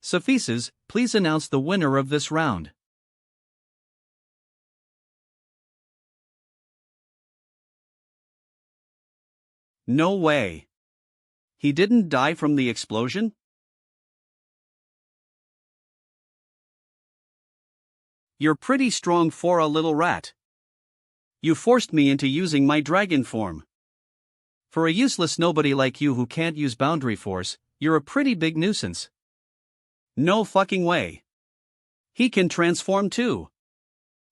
Suffices, please announce the winner of this round. No way. He didn't die from the explosion? You're pretty strong for a little rat. You forced me into using my dragon form. For a useless nobody like you who can't use boundary force, you're a pretty big nuisance. No fucking way. He can transform too.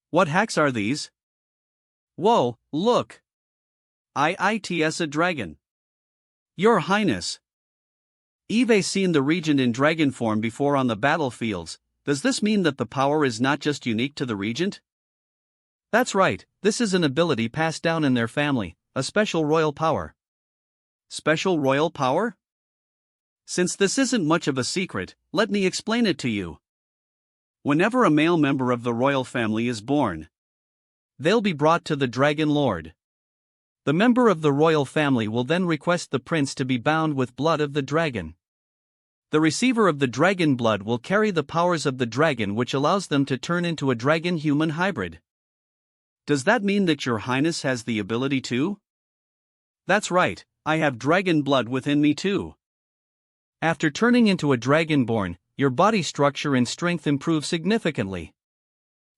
What hacks are these? Whoa, look. It's a dragon. Your Highness. Eve seen the Regent in dragon form before on the battlefields. Does this mean that the power is not just unique to the Regent? That's right, this is an ability passed down in their family, a special royal power. Special royal power? Since this isn't much of a secret, let me explain it to you. Whenever a male member of the royal family is born, they'll be brought to the Dragon Lord. The member of the royal family will then request the prince to be bound with blood of the dragon. The receiver of the dragon blood will carry the powers of the dragon, which allows them to turn into a dragon-human hybrid. Does that mean that your Highness has the ability to? That's right, I have dragon blood within me too. After turning into a dragonborn, your body structure and strength improve significantly.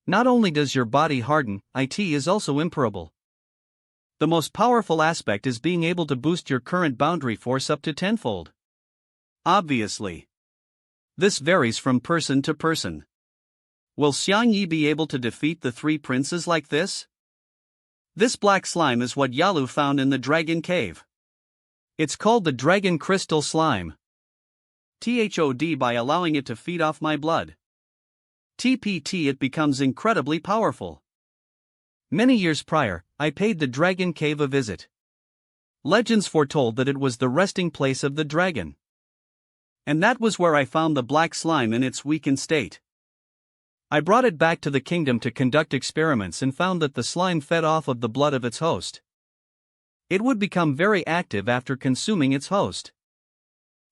Not only does your body harden, it is also imparable. The most powerful aspect is being able to boost your current boundary force up to tenfold. Obviously. This varies from person to person. Will Xiang Yi be able to defeat the three princes like this? This black slime is what Yalu found in the dragon cave. It's called the dragon crystal slime. THOD by allowing it to feed off my blood. TPT it becomes incredibly powerful. Many years prior, I paid the dragon cave a visit. Legends foretold that it was the resting place of the dragon. And that was where I found the black slime in its weakened state. I brought it back to the kingdom to conduct experiments and found that the slime fed off of the blood of its host. It would become very active after consuming its host.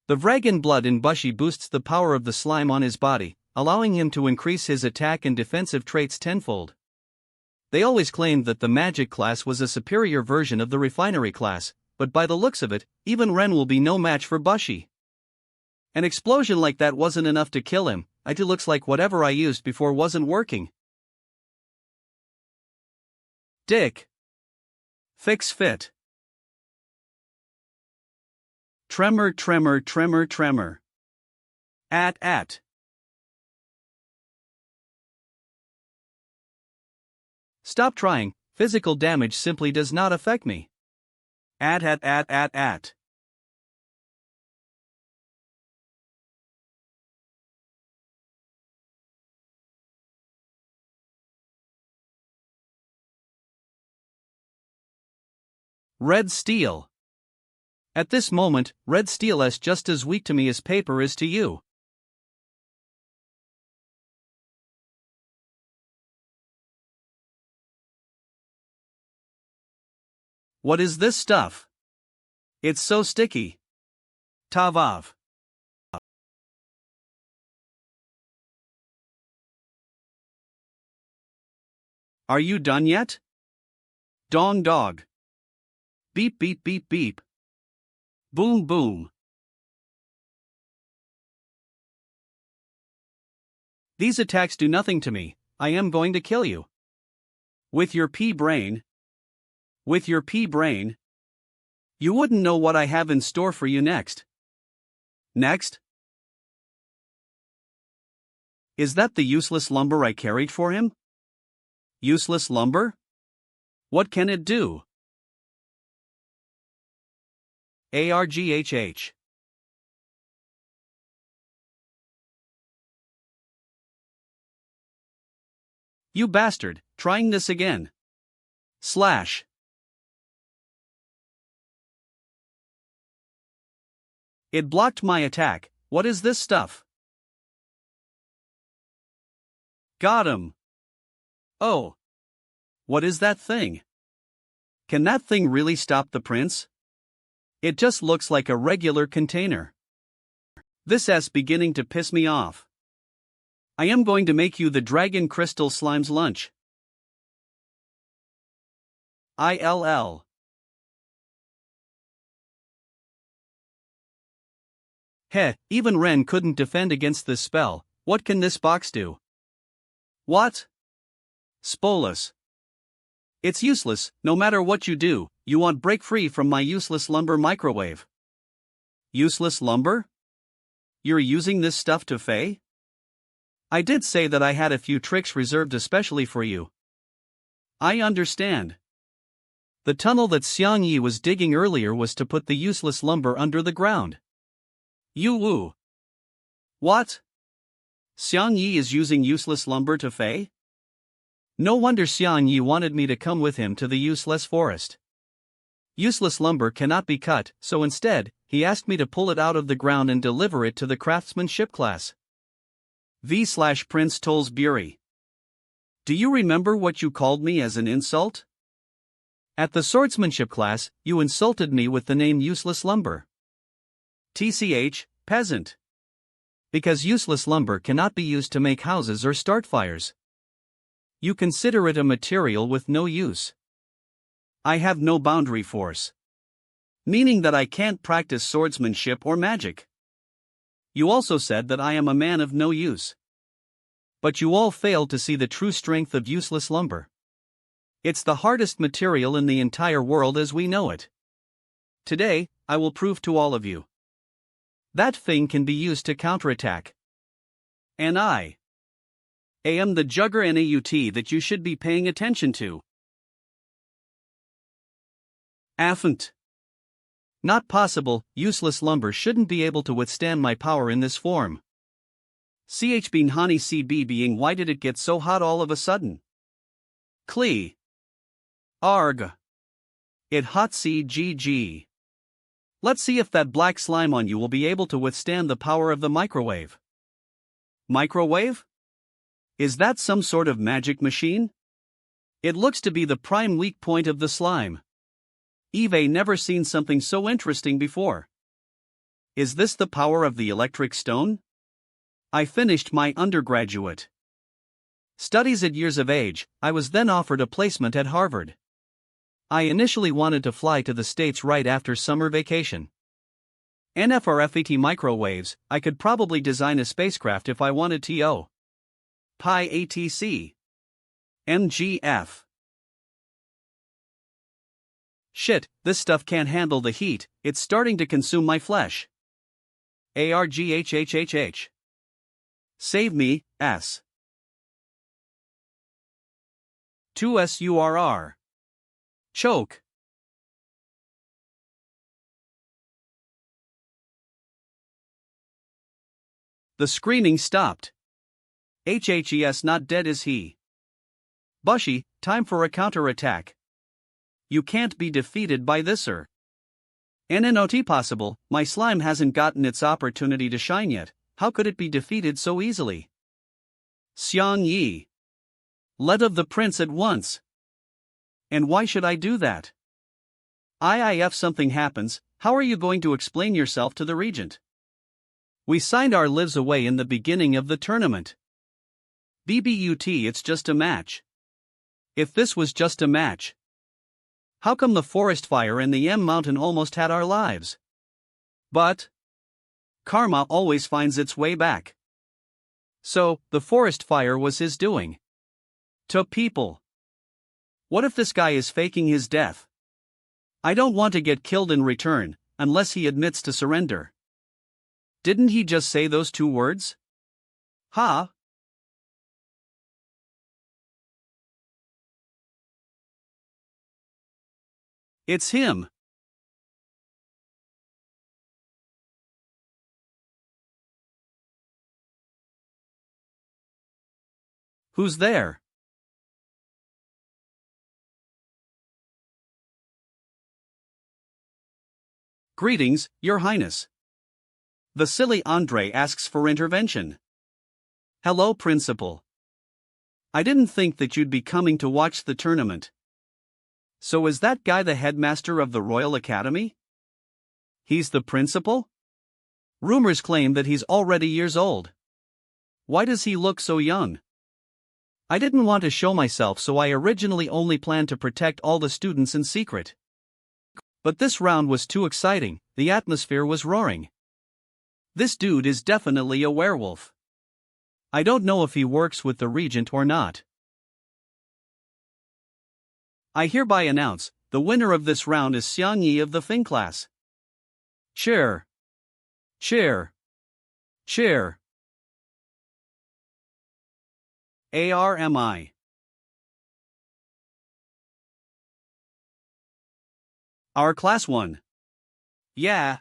The dragon blood in Bushi boosts the power of the slime on his body, allowing him to increase his attack and defensive traits tenfold. They always claimed that the magic class was a superior version of the refinery class, but by the looks of it, even Ren will be no match for Bushi. An explosion like that wasn't enough to kill him. It looks like whatever I used before wasn't working. Dick. Fix fit. Tremor. At. Stop trying, physical damage simply does not affect me. At. Red steel. At this moment, red steel is just as weak to me as paper is to you. What is this stuff? It's so sticky. Tavav. Are you done yet? Dong dog. Beep beep beep beep. Boom boom. These attacks do nothing to me. I am going to kill you. With your pea brain. With your pea brain. You wouldn't know what I have in store for you next. Next? Is that the useless lumber I carried for him? Useless lumber? What can it do? Arghh. You bastard, trying this again. Slash. It blocked my attack. What is this stuff? Got him. Oh. What is that thing? Can that thing really stop the prince? It just looks like a regular container. This is beginning to piss me off. I am going to make you the dragon crystal slime's lunch. ILL. Heh, even Ren couldn't defend against this spell. What can this box do? What? Spolus. It's useless, no matter what you do, you won't break free from my useless lumber microwave. Useless lumber? You're using this stuff to fey? I did say that I had a few tricks reserved especially for you. I understand. The tunnel that Xiang Yi was digging earlier was to put the useless lumber under the ground. You woo. What? Xiang Yi is using useless lumber to fey? No wonder Xiang Yi wanted me to come with him to the useless forest. Useless lumber cannot be cut, so instead, he asked me to pull it out of the ground and deliver it to the craftsmanship class. V/Prince Tollsbury. Do you remember what you called me as an insult? At the swordsmanship class, you insulted me with the name useless lumber. TCH, peasant. Because useless lumber cannot be used to make houses or start fires. You consider it a material with no use. I have no boundary force. Meaning that I can't practice swordsmanship or magic. You also said that I am a man of no use. But you all failed to see the true strength of useless lumber. It's the hardest material in the entire world as we know it. Today, I will prove to all of you. That thing can be used to counterattack. And I am the juggernaut that you should be paying attention to. Affant. Not possible, useless lumber shouldn't be able to withstand my power in this form. CHB Hani CB being why did it get so hot all of a sudden? Clee. Arg. It hot CGG. Let's see if that black slime on you will be able to withstand the power of the microwave. Microwave? Is that some sort of magic machine? It looks to be the prime weak point of the slime. Eve never seen something so interesting before. Is this the power of the electric stone? I finished my undergraduate studies at years of age. I was then offered a placement at Harvard. I initially wanted to fly to the States right after summer vacation. NFRFET microwaves, I could probably design a spacecraft if I wanted to. Pi ATC. MGF. Shit, this stuff can't handle the heat, it's starting to consume my flesh.. Save me, S. 2surr. Choke. The screaming stopped. HHES not dead is he. Bushy, time for a counterattack. You can't be defeated by thisser. NNOT possible, my slime hasn't gotten its opportunity to shine yet, how could it be defeated so easily? Xiang Yi. Let of the prince at once. And why should I do that? If something happens, how are you going to explain yourself to the regent? We signed our lives away in the beginning of the tournament. BBUT, it's just a match. If this was just a match, how come the forest fire and the M mountain almost had our lives? But karma always finds its way back. So, the forest fire was his doing. To people. What if this guy is faking his death? I don't want to get killed in return, unless he admits to surrender. Didn't he just say those 2 words? Ha! It's him. Who's there? Greetings, Your Highness. The silly Andre asks for intervention. Hello, Principal. I didn't think that you'd be coming to watch the tournament. So is that guy the headmaster of the Royal Academy? He's the principal? Rumors claim that he's already years old. Why does he look so young? I didn't want to show myself, so I originally only planned to protect all the students in secret. But this round was too exciting, the atmosphere was roaring. This dude is definitely a werewolf. I don't know if he works with the Regent or not. I hereby announce, the winner of this round is Xiang Yi of the Fing class. Cheer. Cheer. Cheer. ARMI. Our class won. Yeah.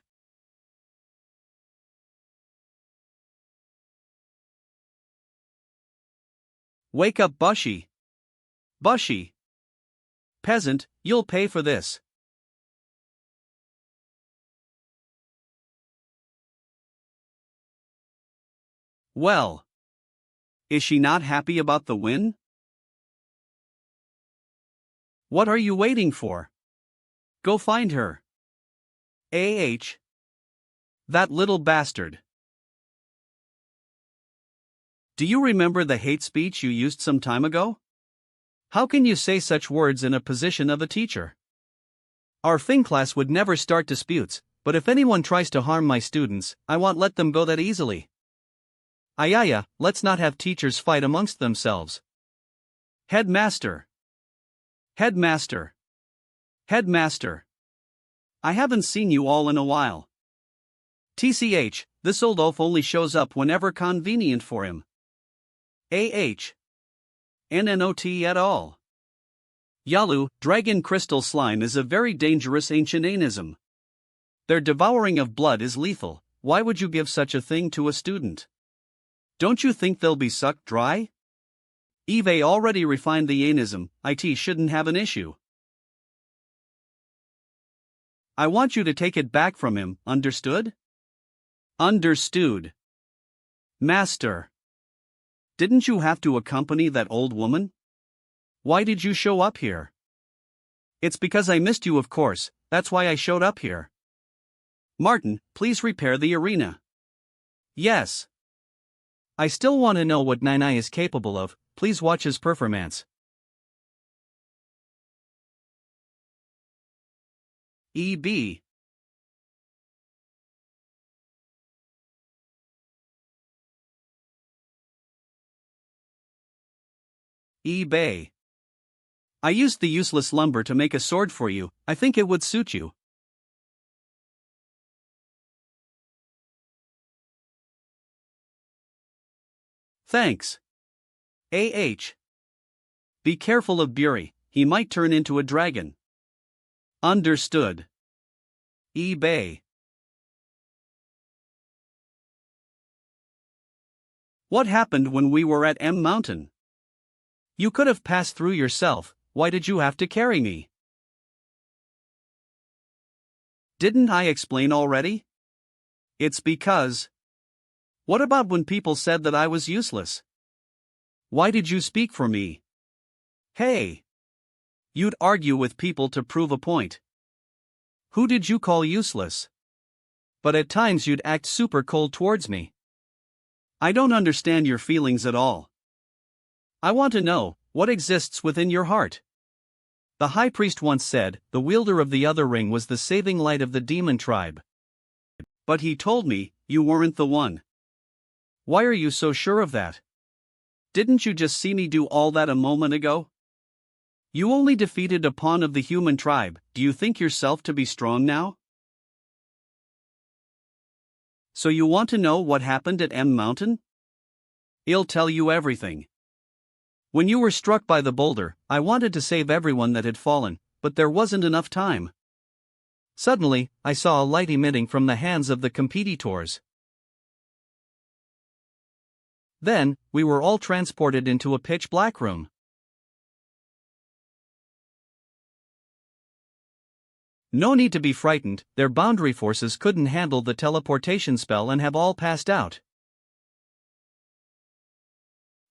Wake up, Bushy. Bushy. Peasant, you'll pay for this. Well. Is she not happy about the win? What are you waiting for? Go find her. That little bastard. Do you remember the hate speech you used some time ago? How can you say such words in a position of a teacher? Our Fing class would never start disputes, but if anyone tries to harm my students, I won't let them go that easily. Ayaya, let's not have teachers fight amongst themselves. Headmaster. Headmaster. Headmaster. I haven't seen you all in a while. TCH, this old oaf only shows up whenever convenient for him. NNOT at all. Yalu, dragon crystal slime is a very dangerous ancient anism. Their devouring of blood is lethal. Why would you give such a thing to a student? Don't you think they'll be sucked dry? Eve already refined the anism, it shouldn't have an issue. I want you to take it back from him, understood? Understood. Master. Didn't you have to accompany that old woman? Why did you show up here? It's because I missed you, of course, that's why I showed up here. Martin, please repair the arena. Yes. I still want to know what Nine is capable of, please watch his performance. EB. eBay. I used the useless lumber to make a sword for you, I think it would suit you. Thanks. Be careful of Buri, he might turn into a dragon. Understood. eBay. What happened when we were at M Mountain? You could have passed through yourself, why did you have to carry me? Didn't I explain already? It's because. What about when people said that I was useless? Why did you speak for me? Hey! You'd argue with people to prove a point. Who did you call useless? But at times you'd act super cold towards me. I don't understand your feelings at all. I want to know, what exists within your heart? The high priest once said, the wielder of the other ring was the saving light of the demon tribe. But he told me, you weren't the one. Why are you so sure of that? Didn't you just see me do all that a moment ago? You only defeated a pawn of the human tribe, do you think yourself to be strong now? So you want to know what happened at M Mountain? I'll tell you everything. When you were struck by the boulder, I wanted to save everyone that had fallen, but there wasn't enough time. Suddenly, I saw a light emitting from the hands of the competitors. Then, we were all transported into a pitch-black room. No need to be frightened, their boundary forces couldn't handle the teleportation spell and have all passed out.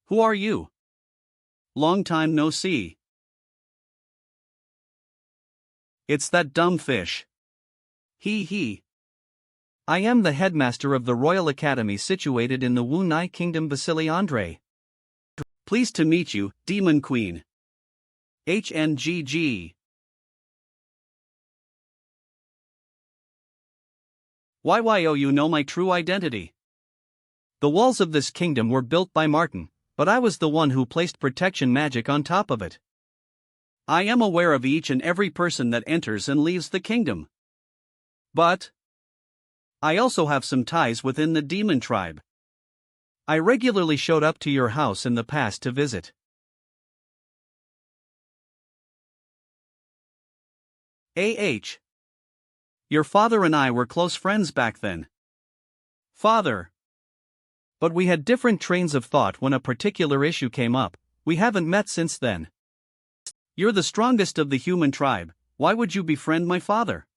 Who are you? Long time no see. It's that dumb fish. He. I am the headmaster of the Royal Academy situated in the Wu Nai Kingdom. Vasily Andre. Pleased to meet you, Demon Queen. HNGG. YYO, you know my true identity. The walls of this kingdom were built by Martin, but I was the one who placed protection magic on top of it. I am aware of each and every person that enters and leaves the kingdom. But I also have some ties within the demon tribe. I regularly showed up to your house in the past to visit. Your father and I were close friends back then. Father. But we had different trains of thought when a particular issue came up. We haven't met since then. You're the strongest of the human tribe, why would you befriend my father?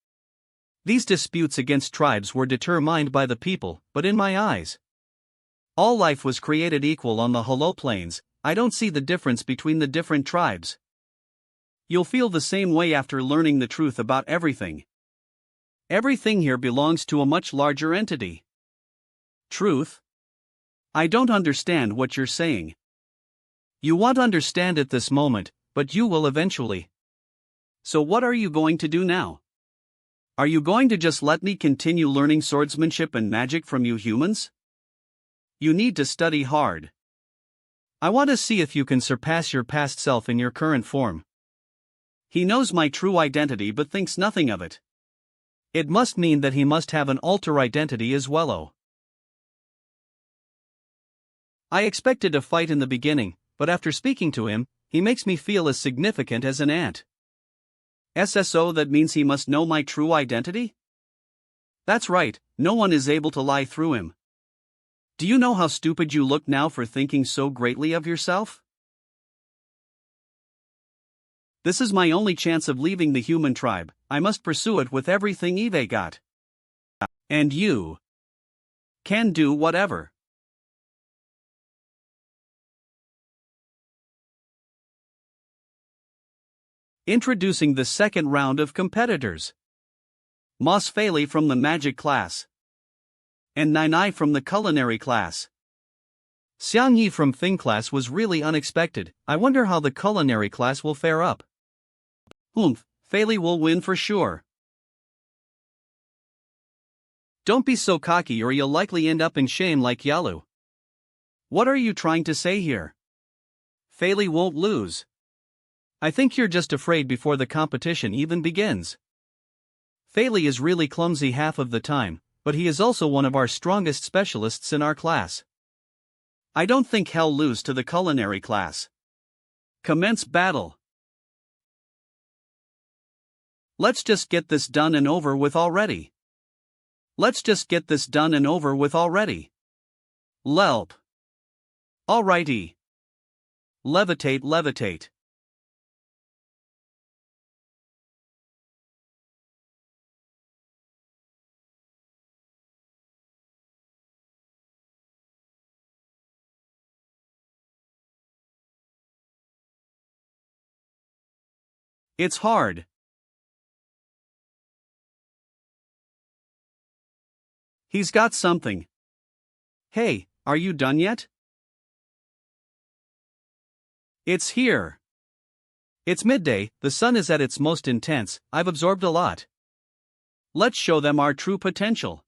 These disputes against tribes were determined by the people, but in my eyes, all life was created equal on the Hollow Plains. I don't see the difference between the different tribes. You'll feel the same way after learning the truth about everything. Everything here belongs to a much larger entity. Truth? I don't understand what you're saying. You won't understand at this moment, but you will eventually. So what are you going to do now? Are you going to just let me continue learning swordsmanship and magic from you humans? You need to study hard. I want to see if you can surpass your past self in your current form. He knows my true identity but thinks nothing of it. It must mean that he must have an alter identity as well. Oh. I expected a fight in the beginning, but after speaking to him, he makes me feel as significant as an ant. SSO, that means he must know my true identity? That's right, no one is able to lie through him. Do you know how stupid you look now for thinking so greatly of yourself? This is my only chance of leaving the human tribe, I must pursue it with everything Eve got. And you can do whatever. Introducing the second round of competitors. Moss Faley from the magic class. And Nainai from the culinary class. Xiang Yi from Thing class was really unexpected. I wonder how the culinary class will fare up. Faley will win for sure. Don't be so cocky or you'll likely end up in shame like Yalu. What are you trying to say here? Faley won't lose. I think you're just afraid before the competition even begins. Faley is really clumsy half of the time, but he is also one of our strongest specialists in our class. I don't think he'll lose to the culinary class. Commence battle. Let's just get this done and over with already. Let's just get this done and over with already. Lelp. Alrighty. Levitate, levitate. It's hard. He's got something. Hey, are you done yet? It's here. It's midday, the sun is at its most intense, I've absorbed a lot. Let's show them our true potential.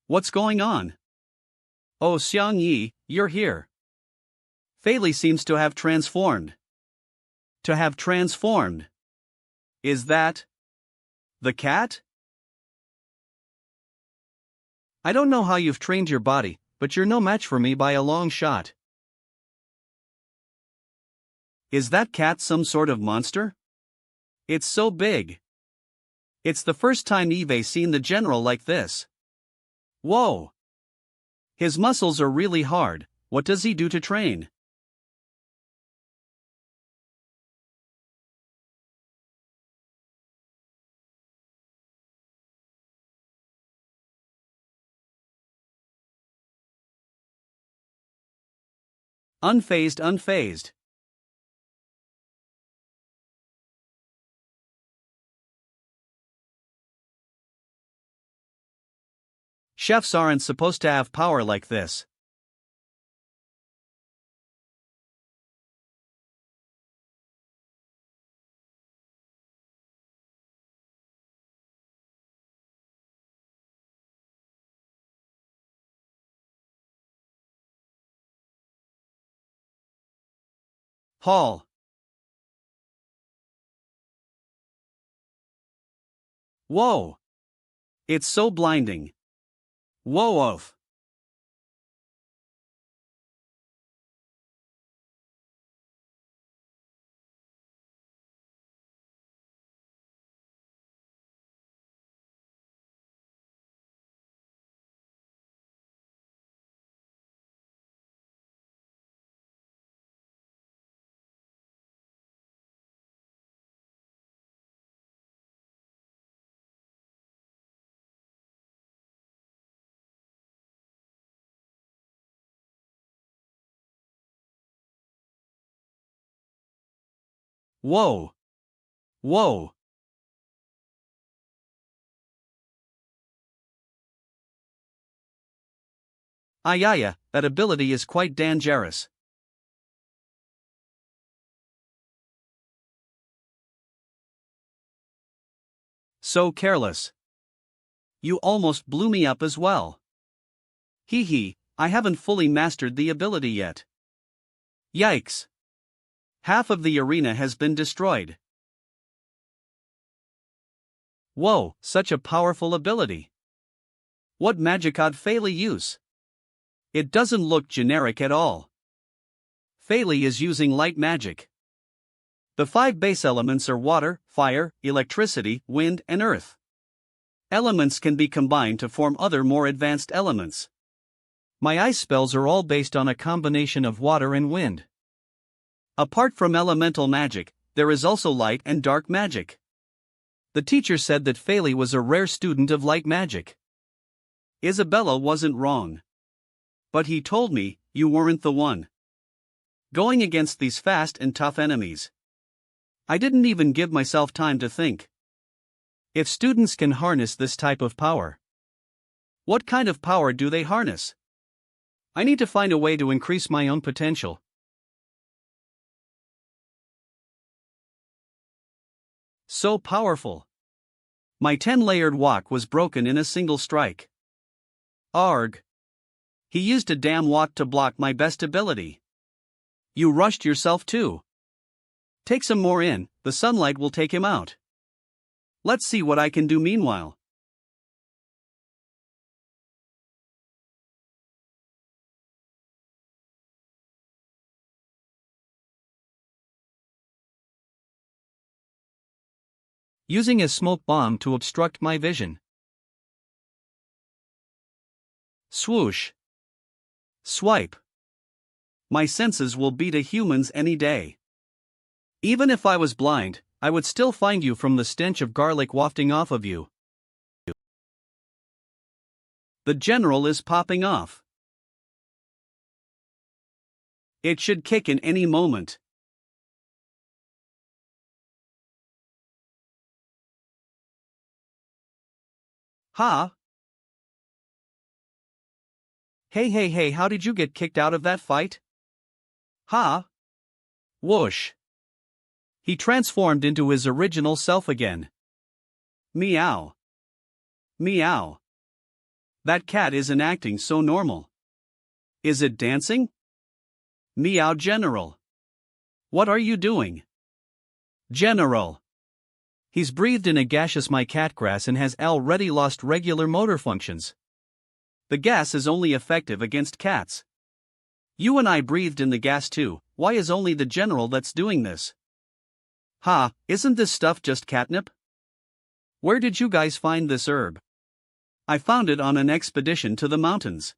What's going on? Oh, Xiang Yi, you're here. Fei Li seems to have transformed. To have transformed. Is that the cat? I don't know how you've trained your body, but you're no match for me by a long shot. Is that cat some sort of monster? It's so big. It's the first time Eve's seen the general like this. Whoa! His muscles are really hard, what does he do to train? Unfazed, unfazed. Chefs aren't supposed to have power like this. Paul. Whoa! It's so blinding. Whoa off. Whoa! Whoa! Ayaya, that ability is quite dangerous. So careless. You almost blew me up as well. Hee hee, I haven't fully mastered the ability yet. Yikes. Half of the arena has been destroyed. Whoa, such a powerful ability. What magicod Fei Li use? It doesn't look generic at all. Fei Li is using light magic. The 5 base elements are water, fire, electricity, wind, and earth. Elements can be combined to form other more advanced elements. My ice spells are all based on a combination of water and wind. Apart from elemental magic, there is also light and dark magic. The teacher said that Fei Li was a rare student of light magic. Isabella wasn't wrong. But he told me, you weren't the one. Going against these fast and tough enemies. I didn't even give myself time to think. If students can harness this type of power, what kind of power do they harness? I need to find a way to increase my own potential. So powerful. My 10-layered walk was broken in a single strike. Arg. He used a damn walk to block my best ability. You rushed yourself too. Take some more in, the sunlight will take him out. Let's see what I can do meanwhile. using a smoke bomb to obstruct my vision. Swoosh. Swipe. My senses will beat a human's any day. Even if I was blind, I would still find you from the stench of garlic wafting off of you. The general is popping off. It should kick in any moment. Ha! Hey, how did you get kicked out of that fight? Ha! Whoosh! He transformed into his original self again. Meow. Meow. That cat isn't acting so normal. Is it dancing? Meow General. What are you doing? General. He's breathed in a gaseous my cat grass and has already lost regular motor functions. The gas is only effective against cats. You and I breathed in the gas too, why is only the general that's doing this? Ha, isn't this stuff just catnip? Where did you guys find this herb? I found it on an expedition to the mountains.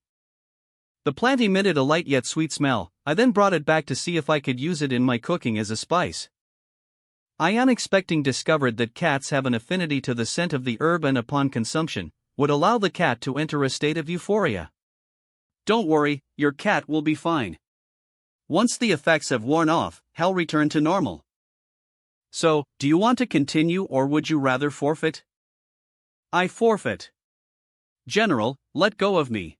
The plant emitted a light yet sweet smell. I then brought it back to see if I could use it in my cooking as a spice. I unexpecting discovered that cats have an affinity to the scent of the herb and upon consumption, would allow the cat to enter a state of euphoria. Don't worry, your cat will be fine. Once the effects have worn off, he'll return to normal. So, do you want to continue or would you rather forfeit? I forfeit. General, let go of me.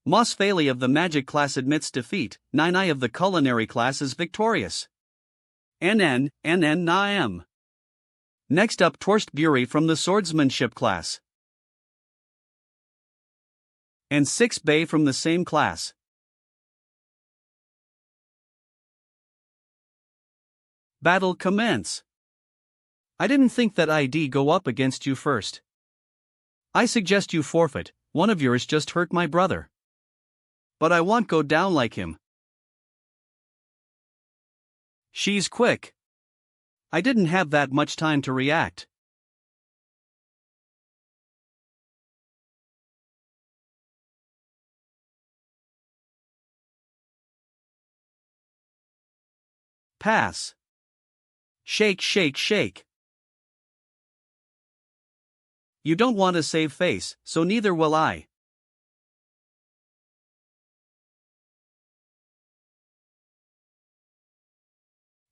Mos Feli of the magic class admits defeat, Nai of the culinary class is victorious. NN Naem. Next up Torst Buri from the swordsmanship class. And 6 Bay from the same class. Battle commence. I didn't think that I'd go up against you first. I suggest you forfeit, one of yours just hurt my brother. But I won't go down like him. She's quick. I didn't have that much time to react. Pass. Shake. You don't want to save face, so neither will I.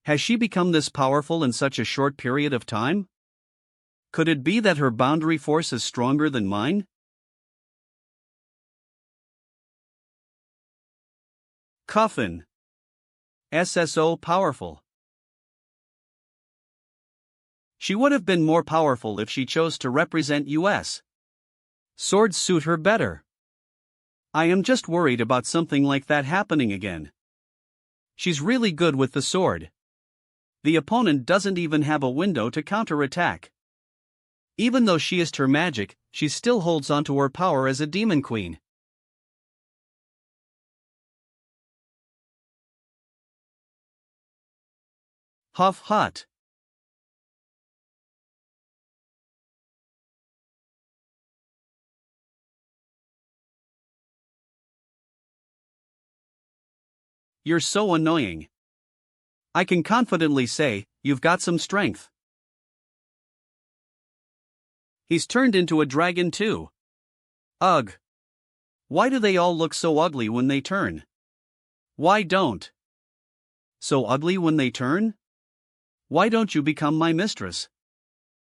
Has she become this powerful in such a short period of time? Could it be that her boundary force is stronger than mine? Coffin. SSO powerful. She would have been more powerful if she chose to represent US. Swords suit her better. I am just worried about something like that happening again. She's really good with the sword. The opponent doesn't even have a window to counterattack. Even though she is her magic, she still holds onto her power as a demon queen. Huff hut. You're so annoying. I can confidently say, you've got some strength. He's turned into a dragon too. Ugh. Why do they all look so ugly when they turn? Why don't? So ugly when they turn? Why don't you become my mistress?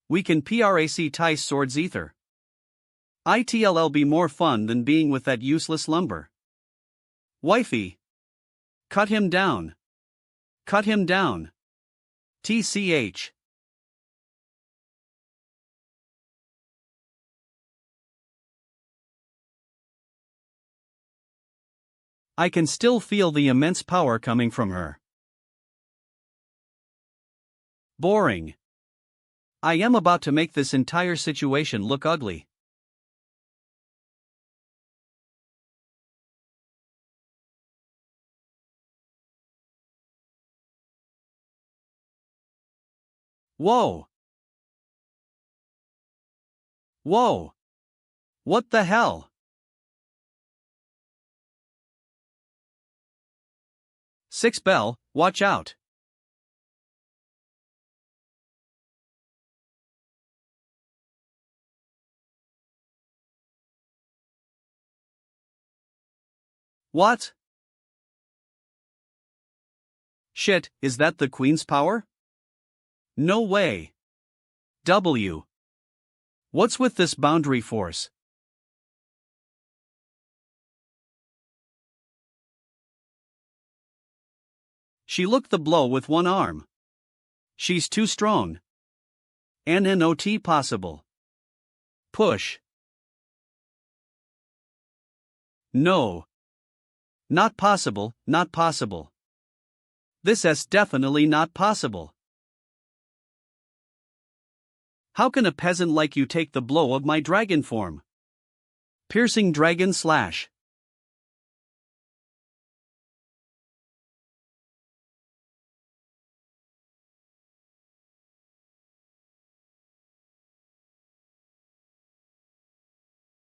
We can prac tice swords ether. It'll be more fun than being with that useless lumber. Wifey. Cut him down. Cut him down. TCH. I can still feel the immense power coming from her. Boring. I am about to make this entire situation look ugly. Whoa! Whoa! What the hell? Six bell, watch out. What? Shit, is that the queen's power? No way. W. What's with this boundary force? She looked the blow with one arm. She's too strong. Not possible. Push. No. Not possible, not possible. This is definitely not possible. How can a peasant like you take the blow of my dragon form? Piercing dragon slash.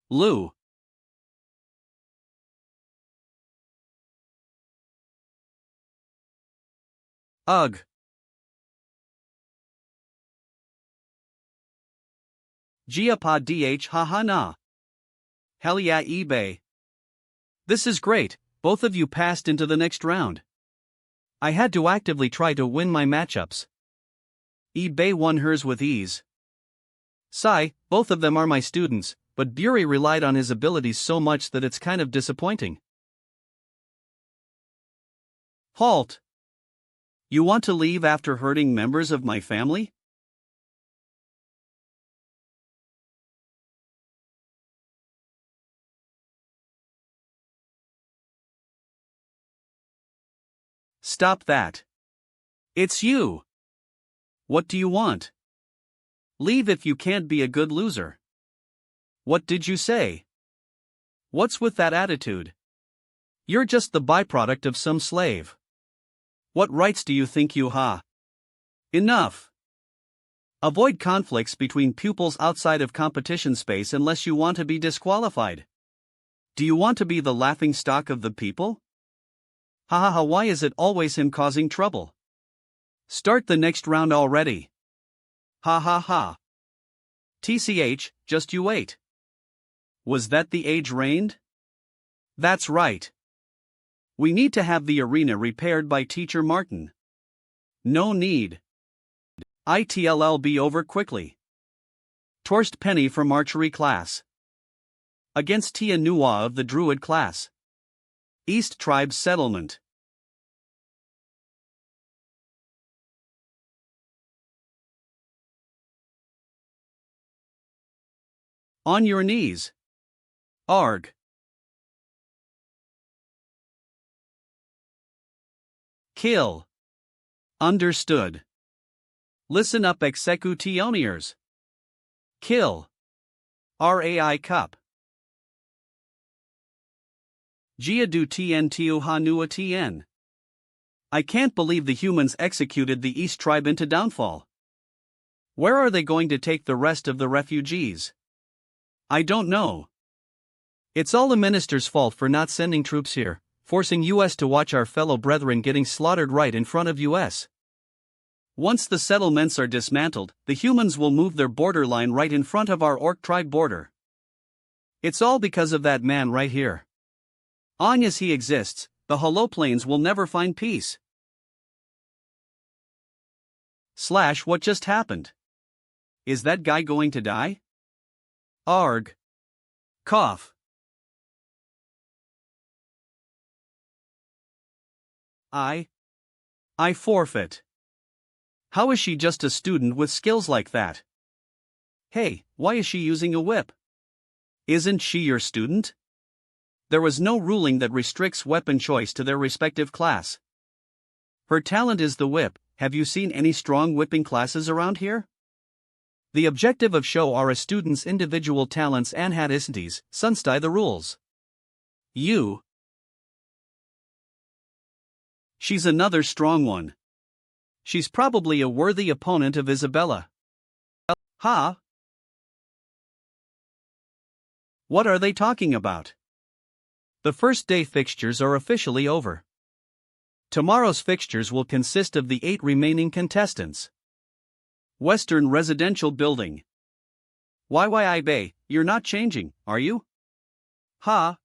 Lu. Ugh. Giapa dh haha na. Hell yeah eBay. This is great, both of you passed into the next round. I had to actively try to win my matchups. eBay won hers with ease. Sigh, both of them are my students, but Bury relied on his abilities so much that it's kind of disappointing. Halt! You want to leave after hurting members of my family? Stop that. It's you. What do you want? Leave if you can't be a good loser. What did you say? What's with that attitude? You're just the byproduct of some slave. What rights do you think you have? Enough. Avoid conflicts between pupils outside of competition space unless you want to be disqualified. Do you want to be the laughing stock of the people? Haha, why is it always him causing trouble? Start the next round already. Ha ha ha. TCH, just you wait. Was that the age reigned? That's right. We need to have the arena repaired by Teacher Martin. No need. ITLL be over quickly. Torst Penny from archery class. Against Tia Nuwa of the druid class. East Tribe Settlement. On your knees. Arg. Kill. Understood. Listen up executioniers. Kill. Rai cup. Gia du tien tiu hanua tien. I can't believe the humans executed the East Tribe into downfall. Where are they going to take the rest of the refugees? I don't know. It's all the minister's fault for not sending troops here, forcing US to watch our fellow brethren getting slaughtered right in front of US. Once the settlements are dismantled, the humans will move their borderline right in front of our orc tribe border. It's all because of that man right here. Long as he exists, the holoplanes will never find peace. Slash, what just happened? Is that guy going to die? Arg. Cough. I forfeit. How is she just a student with skills like that? Hey, why is she using a whip? Isn't she your student? There was no ruling that restricts weapon choice to their respective class. Her talent is the whip. Have you seen any strong whipping classes around here? The objective of show are a student's individual talents and hadicities, sunsty the rules. You. She's another strong one. She's probably a worthy opponent of Isabella. Ha! What are they talking about? The first day fixtures are officially over. Tomorrow's fixtures will consist of the 8 remaining contestants. Western Residential Building. Bay, you're not changing, are you? Ha!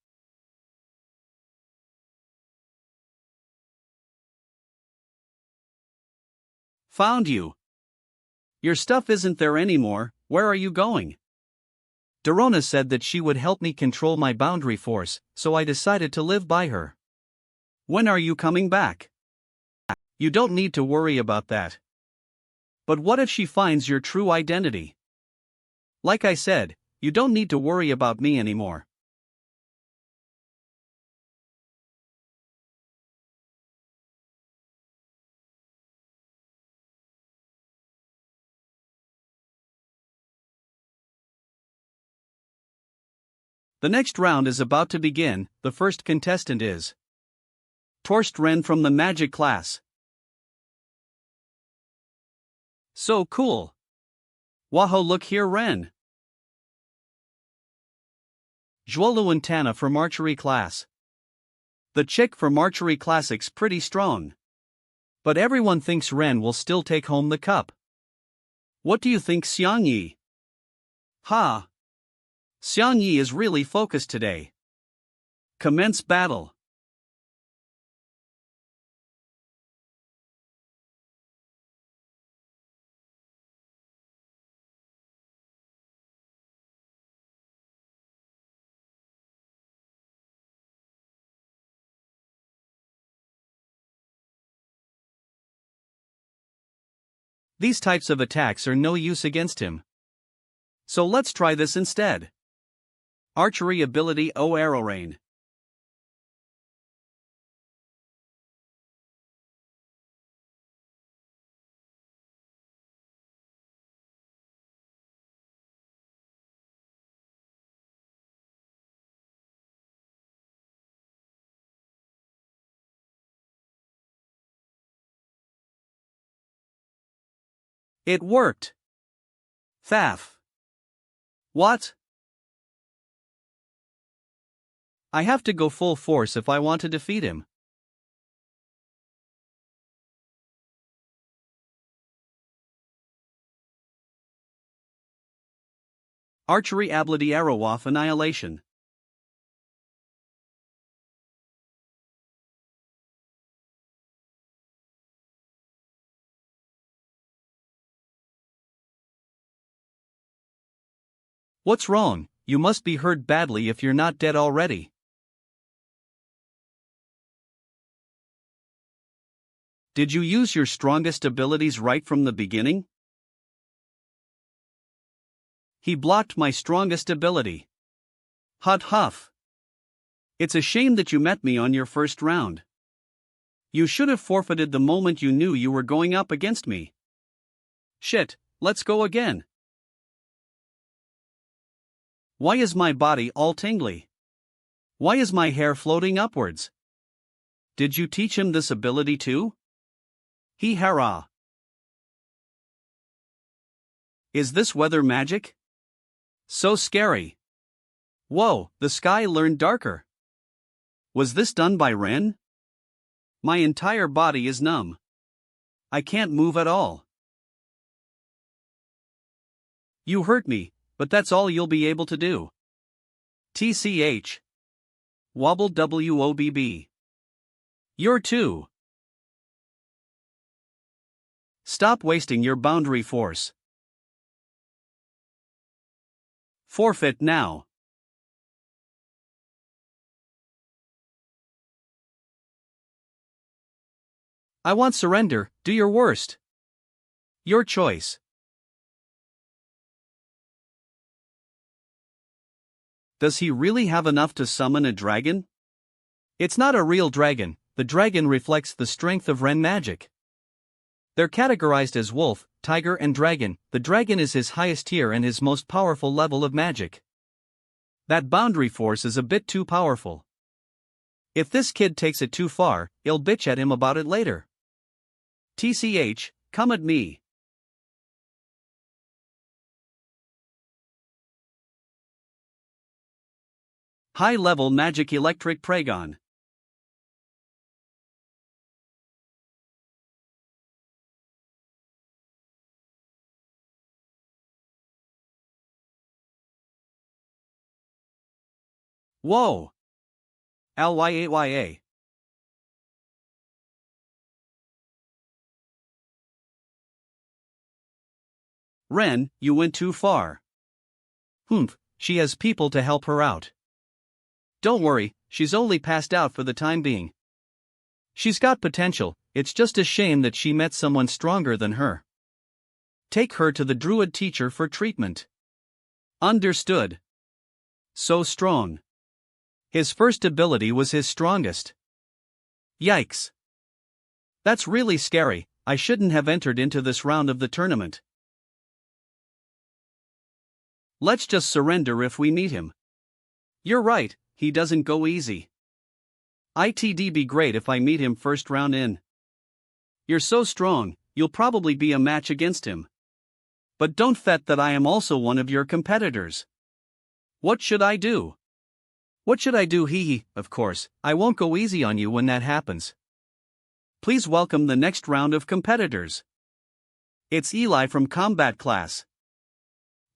Found you. Your stuff isn't there anymore, where are you going? Dorona said that she would help me control my boundary force, so I decided to live by her. When are you coming back? You don't need to worry about that. But what if she finds your true identity? Like I said, you don't need to worry about me anymore. The next round is about to begin. The first contestant is Torst Ren from the Magic class. So cool. Whoa, look here, Ren. Zhuoluan Tana from Archery class. The chick from Archery Classic's pretty strong. But everyone thinks Ren will still take home the cup. What do you think, Xiangyi? Ha! Xiangyi is really focused today. Commence battle. These types of attacks are no use against him. So let's try this instead. Archery ability O Arrow Rain. It worked. Thaf. What? I have to go full force if I want to defeat him. Archery ability Arrow off Annihilation. What's wrong? You must be hurt badly if you're not dead already. Did you use your strongest abilities right from the beginning? He blocked my strongest ability. Hut huff. It's a shame that you met me on your first round. You should have forfeited the moment you knew you were going up against me. Shit, let's go again. Why is my body all tingly? Why is my hair floating upwards? Did you teach him this ability too? He hara. Is this weather magic? So scary. Whoa, the sky learned darker. Was this done by Ren? My entire body is numb. I can't move at all. You hurt me, but that's all you'll be able to do. TCH. Wobble WOBB. You're too. Stop wasting your boundary force. Forfeit now. I want surrender, do your worst. Your choice. Does he really have enough to summon a dragon? It's not a real dragon, the dragon reflects the strength of Ren magic. They're categorized as wolf, tiger and dragon. The dragon is his highest tier and his most powerful level of magic. That boundary force is a bit too powerful. If this kid takes it too far, I'll bitch at him about it later. TCH, come at me. High-level magic electric Pragon. Whoa! Lyaya. Ren, you went too far. Humph, she has people to help her out. Don't worry, she's only passed out for the time being. She's got potential, it's just a shame that she met someone stronger than her. Take her to the druid teacher for treatment. Understood. So strong. His first ability was his strongest. Yikes. That's really scary, I shouldn't have entered into this round of the tournament. Let's just surrender if we meet him. You're right, he doesn't go easy. It'd be great if I meet him first round in. You're so strong, you'll probably be a match against him. But don't forget that I am also one of your competitors. What should I do? What should I do? Hee, of course, I won't go easy on you when that happens. Please welcome the next round of competitors. It's Eli from Combat class.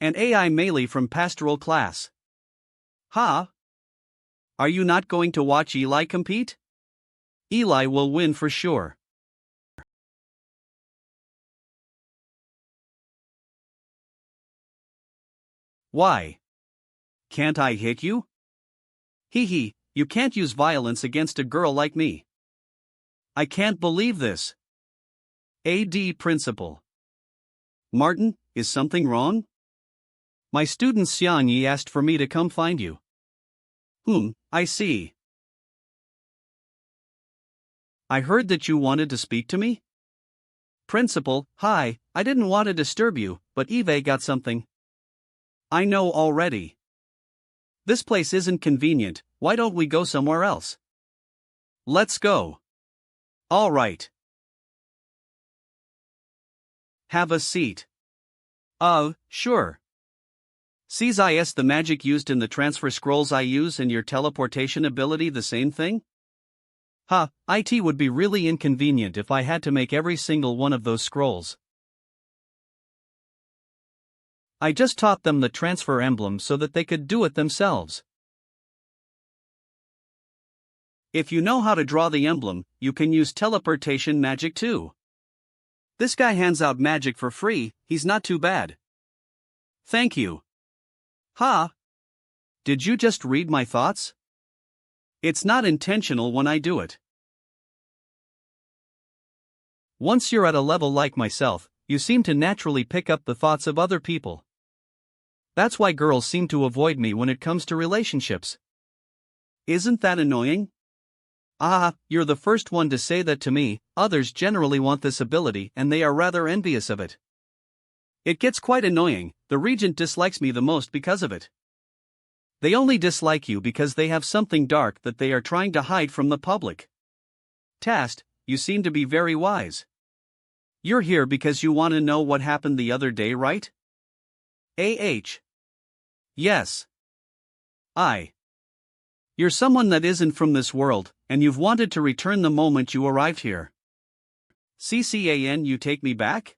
And AI Melee from Pastoral class. Ha! Are you not going to watch Eli compete? Eli will win for sure. Why? Can't I hit you? Hee, you can't use violence against a girl like me. I can't believe this. AD Principal. Martin, is something wrong? My student Xianyi asked for me to come find you. I see. I heard that you wanted to speak to me? Principal, hi, I didn't want to disturb you, but Eve got something. I know already. This place isn't convenient, why don't we go somewhere else? Let's go. All right. Have a seat. Sure. Sees the magic used in the transfer scrolls I use and your teleportation ability the same thing? It would be really inconvenient if I had to make every single one of those scrolls. I just taught them the transfer emblem so that they could do it themselves. If you know how to draw the emblem, you can use teleportation magic too. This guy hands out magic for free, he's not too bad. Thank you. Did you just read my thoughts? It's not intentional when I do it. Once you're at a level like myself, you seem to naturally pick up the thoughts of other people. That's why girls seem to avoid me when it comes to relationships. Isn't that annoying? You're the first one to say that to me, others generally want this ability and they are rather envious of it. It gets quite annoying, the Regent dislikes me the most because of it. They only dislike you because they have something dark that they are trying to hide from the public. Tast, you seem to be very wise. You're here because you want to know what happened the other day, right? Yes. You're someone that isn't from this world, and you've wanted to return the moment you arrived here. CCAN, you take me back?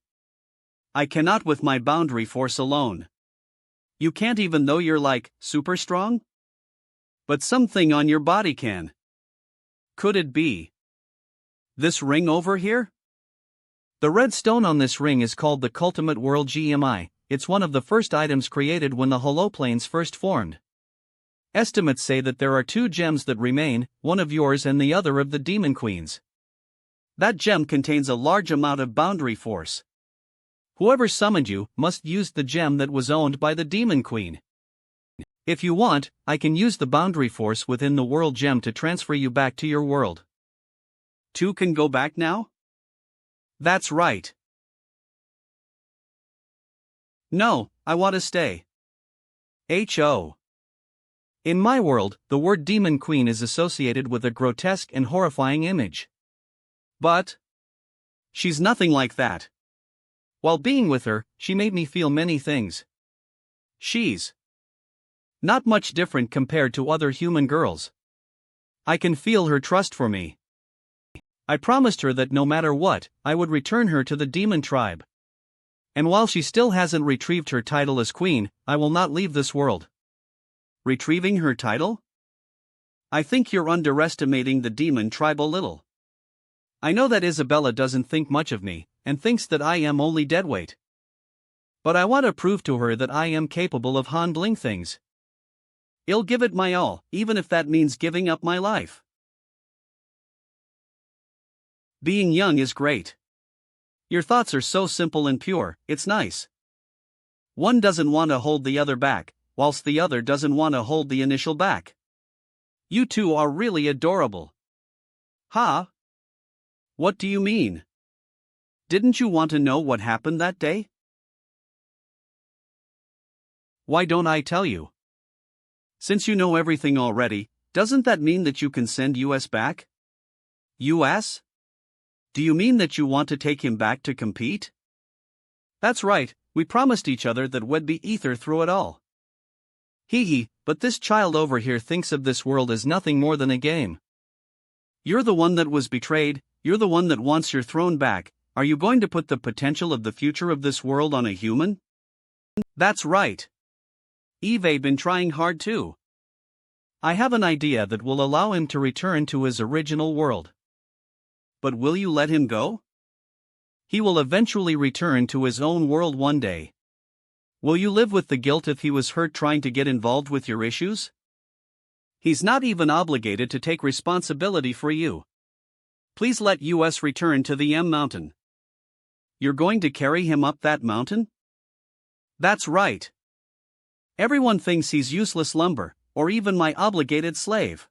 I cannot with my boundary force alone. You can't even though you're super strong? But something on your body can. Could it be this ring over here? The red stone on this ring is called the Cultimate World GMI, it's one of the first items created when the holoplanes first formed. Estimates say that there are 2 gems that remain, one of yours and the other of the Demon Queen's. That gem contains a large amount of boundary force. Whoever summoned you must use the gem that was owned by the Demon Queen. If you want, I can use the boundary force within the world gem to transfer you back to your world. 2 can go back now? That's right. No, I want to stay. In my world, the word Demon Queen is associated with a grotesque and horrifying image. But she's nothing like that. While being with her, she made me feel many things. She's Not much different compared to other human girls. I can feel her trust for me. I promised her that no matter what, I would return her to the demon tribe. And while she still hasn't retrieved her title as queen, I will not leave this world. Retrieving her title? I think you're underestimating the demon tribe a little. I know that Isabella doesn't think much of me, and thinks that I am only deadweight. But I want to prove to her that I am capable of handling things. I'll give it my all, even if that means giving up my life. Being young is great. Your thoughts are so simple and pure, it's nice. One doesn't want to hold the other back, whilst the other doesn't want to hold the initial back. You two are really adorable. Huh? What do you mean? Didn't you want to know what happened that day? Why don't I tell you? Since you know everything already, doesn't that mean that you can send US back? US? Do you mean that you want to take him back to compete? That's right, we promised each other that we'd be ether through it all. Hee, but this child over here thinks of this world as nothing more than a game. You're the one that was betrayed, you're the one that wants your throne back. Are you going to put the potential of the future of this world on a human? That's right. Eve's been trying hard too. I have an idea that will allow him to return to his original world. But will you let him go? He will eventually return to his own world one day. Will you live with the guilt if he was hurt trying to get involved with your issues? He's not even obligated to take responsibility for you. Please let us return to the M mountain. You're going to carry him up that mountain? That's right. Everyone thinks he's useless lumber, or even my obligated slave.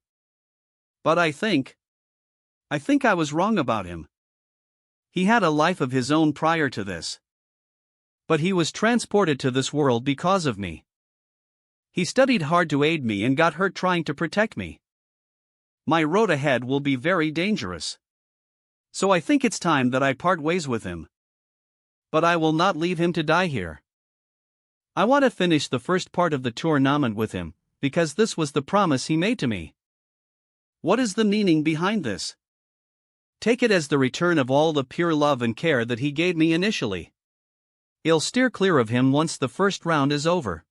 But I think I was wrong about him. He had a life of his own prior to this. But he was transported to this world because of me. He studied hard to aid me and got hurt trying to protect me. My road ahead will be very dangerous. So I think it's time that I part ways with him. But I will not leave him to die here. I want to finish the first part of the tournament with him, because this was the promise he made to me. What is the meaning behind this? Take it as the return of all the pure love and care that he gave me initially. I'll steer clear of him once the first round is over.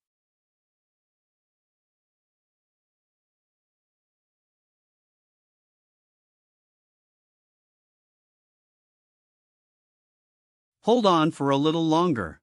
Hold on for a little longer.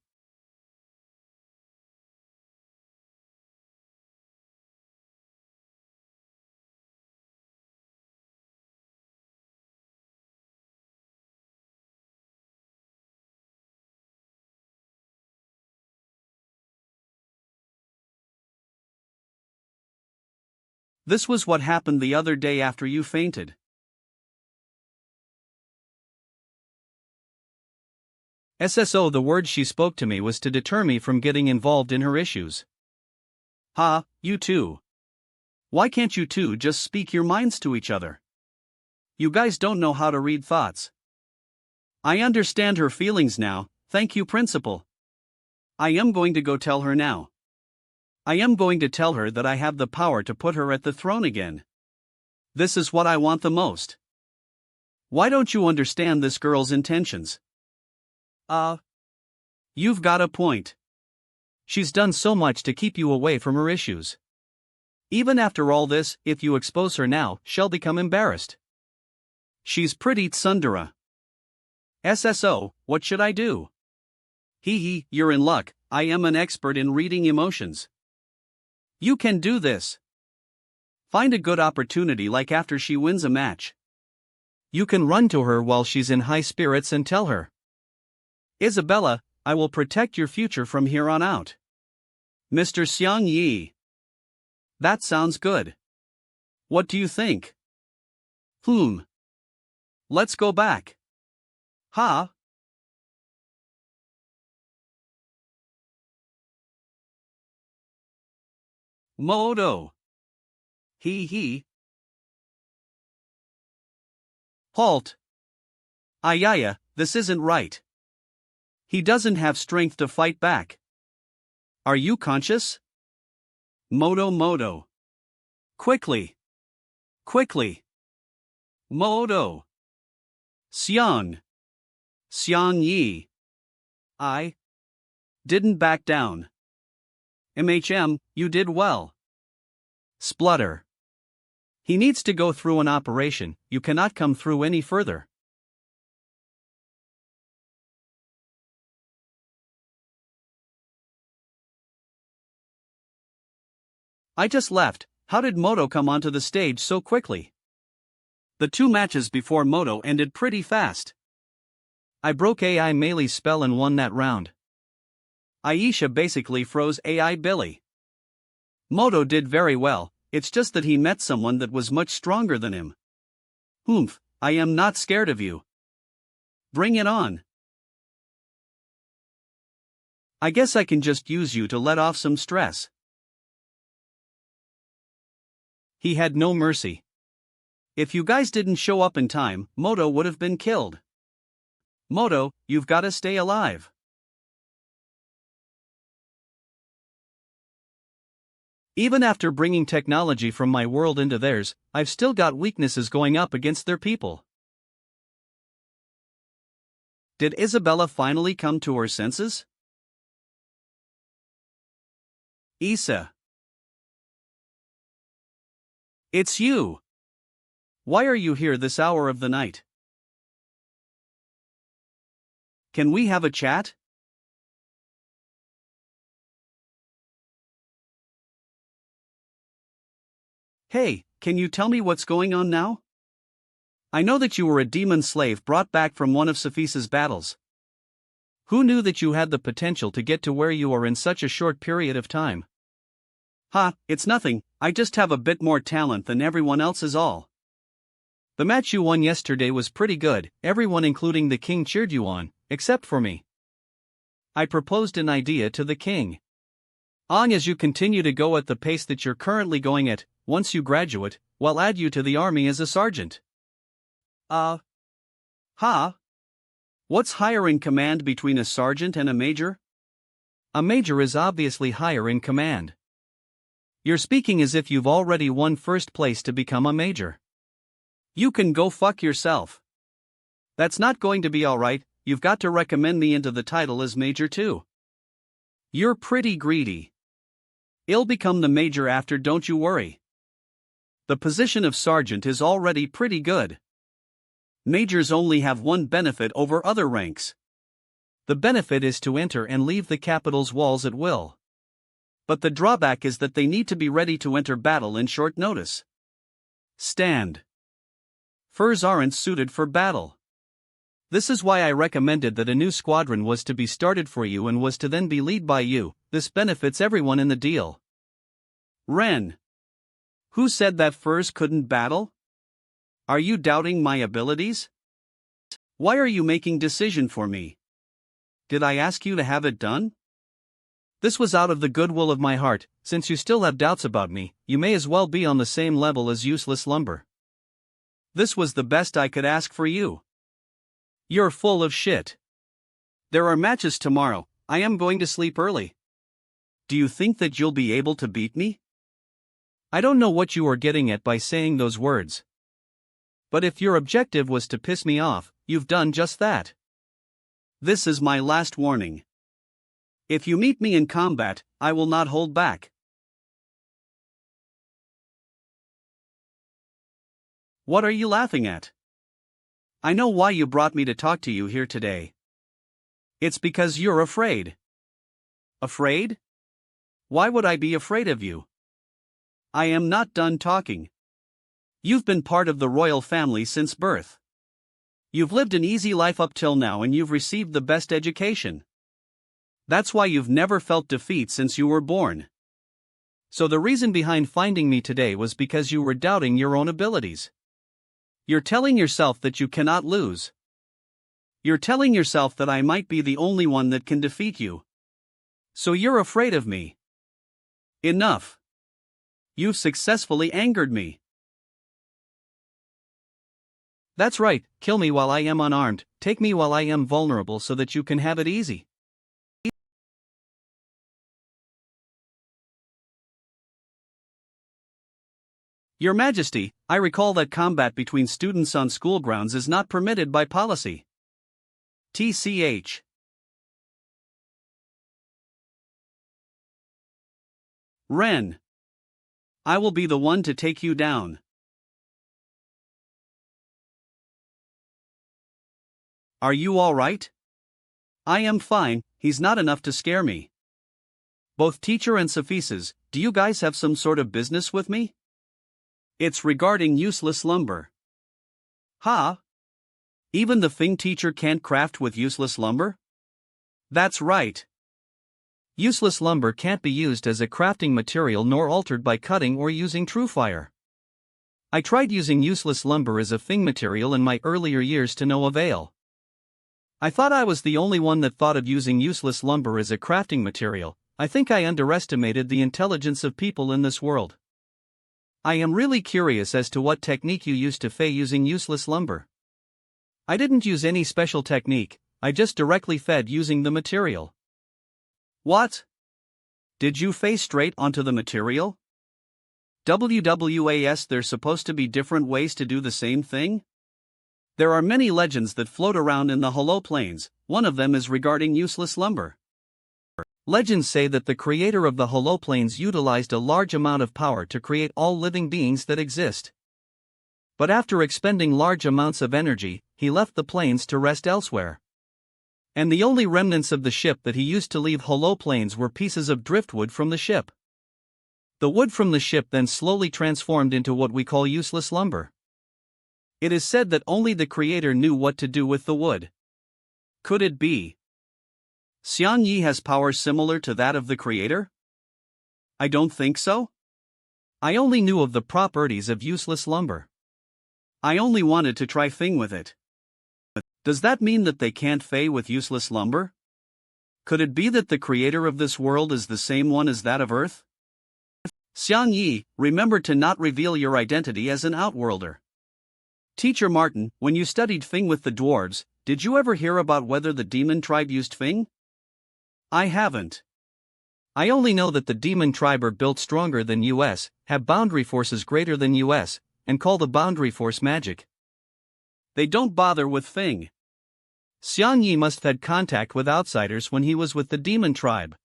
This was what happened the other day after you fainted. SSO, the word she spoke to me was to deter me from getting involved in her issues. Ha, you two. Why can't you two just speak your minds to each other? You guys don't know how to read thoughts. I understand her feelings now, thank you, Principal. I am going to go tell her now. I am going to tell her that I have the power to put her at the throne again. This is what I want the most. Why don't you understand this girl's intentions? You've got a point. She's done so much to keep you away from her issues. Even after all this, if you expose her now, she'll become embarrassed. She's pretty tsundere. SSO, what should I do? Hee, you're in luck, I am an expert in reading emotions. You can do this. Find a good opportunity like after she wins a match. You can run to her while she's in high spirits and tell her, Isabella, I will protect your future from here on out. Mr. Xiang Yi. That sounds good. What do you think? Let's go back. Ha? Modo. Hee. Halt. Ayaya, this isn't right. He doesn't have strength to fight back. Are you conscious? Moto. Quickly. Moto. Xiang Yi. I didn't back down. You did well. Splutter. He needs to go through an operation, you cannot come through any further. I just left, how did Moto come onto the stage so quickly? The 2 matches before Moto ended pretty fast. I broke AI Meile's spell and won that round. Aisha basically froze AI Billy. Moto did very well, it's just that he met someone that was much stronger than him. I am not scared of you. Bring it on. I guess I can just use you to let off some stress. He had no mercy. If you guys didn't show up in time, Moto would have been killed. Moto, you've gotta stay alive. Even after bringing technology from my world into theirs, I've still got weaknesses going up against their people. Did Isabella finally come to her senses? Isa. It's you. Why are you here this hour of the night? Can we have a chat? Hey, can you tell me what's going on now? I know that you were a demon slave brought back from one of Sephisa's battles. Who knew that you had the potential to get to where you are in such a short period of time? It's nothing, I just have a bit more talent than everyone else is all. The match you won yesterday was pretty good, everyone including the king cheered you on, except for me. I proposed an idea to the king. As you continue to go at the pace that you're currently going at, once you graduate, we'll add you to the army as a sergeant. What's higher in command between a sergeant and a major? A major is obviously higher in command. You're speaking as if you've already won first place to become a major. You can go fuck yourself. That's not going to be alright, you've got to recommend me into the title as major too. You're pretty greedy. I'll become the major after, don't you worry. The position of sergeant is already pretty good. Majors only have one benefit over other ranks. The benefit is to enter and leave the capital's walls at will. But the drawback is that they need to be ready to enter battle in short notice. Stand. Furs aren't suited for battle. This is why I recommended that a new squadron was to be started for you and was to then be led by you. This benefits everyone in the deal. Ren. Who said that furs couldn't battle? Are you doubting my abilities? Why are you making decision for me? Did I ask you to have it done? This was out of the goodwill of my heart. Since you still have doubts about me, you may as well be on the same level as useless lumber. This was the best I could ask for you. You're full of shit. There are matches tomorrow, I am going to sleep early. Do you think that you'll be able to beat me? I don't know what you are getting at by saying those words. But if your objective was to piss me off, you've done just that. This is my last warning. If you meet me in combat, I will not hold back. What are you laughing at? I know why you brought me to talk to you here today. It's because you're afraid. Afraid? Why would I be afraid of you? I am not done talking. You've been part of the royal family since birth. You've lived an easy life up till now and you've received the best education. That's why you've never felt defeat since you were born. So the reason behind finding me today was because you were doubting your own abilities. You're telling yourself that you cannot lose. You're telling yourself that I might be the only one that can defeat you. So you're afraid of me. Enough. You've successfully angered me. That's right, kill me while I am unarmed, take me while I am vulnerable so that you can have it easy. Your Majesty, I recall that combat between students on school grounds is not permitted by policy. TCH. Ren. I will be the one to take you down. Are you all right? I am fine, he's not enough to scare me. Both teacher and Sophises, do you guys have some sort of business with me? It's regarding useless lumber. Ha? Even the Fing teacher can't craft with useless lumber? That's right. Useless lumber can't be used as a crafting material nor altered by cutting or using true fire. I tried using useless lumber as a Fing material in my earlier years to no avail. I thought I was the only one that thought of using useless lumber as a crafting material. I think I underestimated the intelligence of people in this world. I am really curious as to what technique you used to fei using useless lumber. I didn't use any special technique, I just directly fed using the material. What? Did you fei straight onto the material? WWAS, there's supposed to be different ways to do the same thing? There are many legends that float around in the Hollow Plains, one of them is regarding useless lumber. Legends say that the creator of the Hollow Plains utilized a large amount of power to create all living beings that exist. But after expending large amounts of energy, he left the plains to rest elsewhere. And the only remnants of the ship that he used to leave Hollow Plains were pieces of driftwood from the ship. The wood from the ship then slowly transformed into what we call useless lumber. It is said that only the creator knew what to do with the wood. Could it be Xiang Yi has power similar to that of the creator? I don't think so. I only knew of the properties of useless lumber. I only wanted to try fing with it. Does that mean that they can't fei with useless lumber? Could it be that the creator of this world is the same one as that of Earth? Xiang Yi, remember to not reveal your identity as an outworlder. Teacher Martin, when you studied fing with the dwarves, did you ever hear about whether the demon tribe used fing? I haven't. I only know that the demon tribe are built stronger than us, have boundary forces greater than us, and call the boundary force magic. They don't bother with fing. Xiang Yi must have had contact with outsiders when he was with the demon tribe.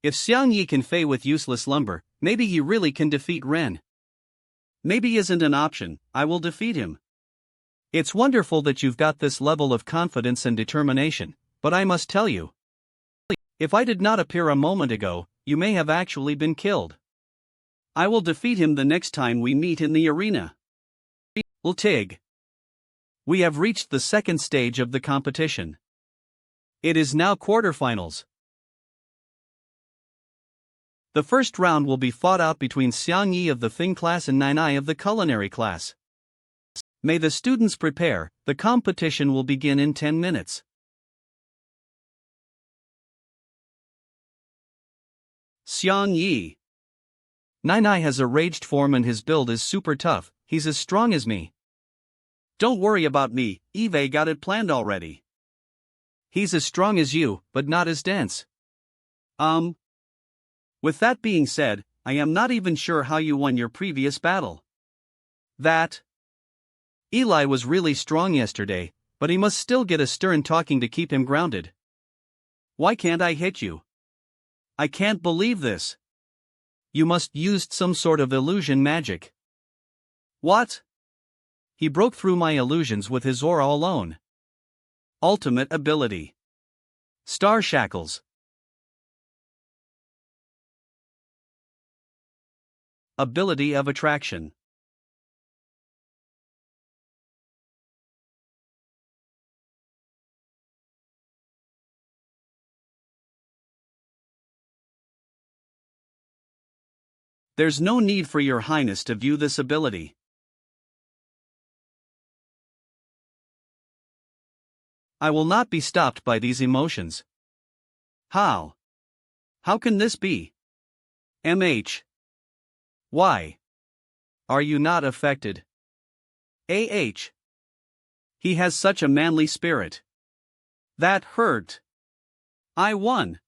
If Xiang Yi can fei with useless lumber, maybe he really can defeat Ren. Maybe isn't an option, I will defeat him. It's wonderful that you've got this level of confidence and determination, but I must tell you, if I did not appear a moment ago, you may have actually been killed. I will defeat him the next time we meet in the arena. Tig. We have reached the second stage of the competition. It is now quarterfinals. The first round will be fought out between Xiang Yi of the Fing class and Nai of the culinary class. May the students prepare, the competition will begin in 10 minutes. Xiang Yi. Nai has a raged form and his build is super tough, he's as strong as me. Don't worry about me, Eve got it planned already. He's as strong as you, but not as dense. With that being said, I am not even sure how you won your previous battle. That Eli was really strong yesterday, but he must still get a stern talking to keep him grounded. Why can't I hit you? I can't believe this. You must used some sort of illusion magic. What? He broke through my illusions with his aura alone. Ultimate ability. Star Shackles. Ability of Attraction. There's no need for your highness to view this ability. I will not be stopped by these emotions. How? How can this be? MH. Why? Are you not affected? AH. He has such a manly spirit. That hurt. I won.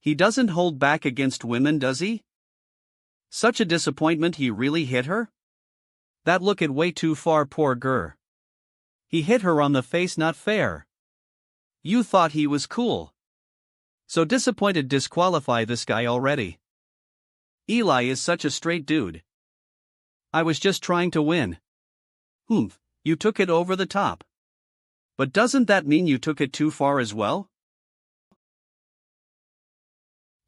He doesn't hold back against women, does he? Such a disappointment, he really hit her? That look at way too far, poor girl. He hit her on the face, not fair. You thought he was cool. So disappointed, disqualify this guy already. Eli is such a straight dude. I was just trying to win. Humph, you took it over the top. But doesn't that mean you took it too far as well?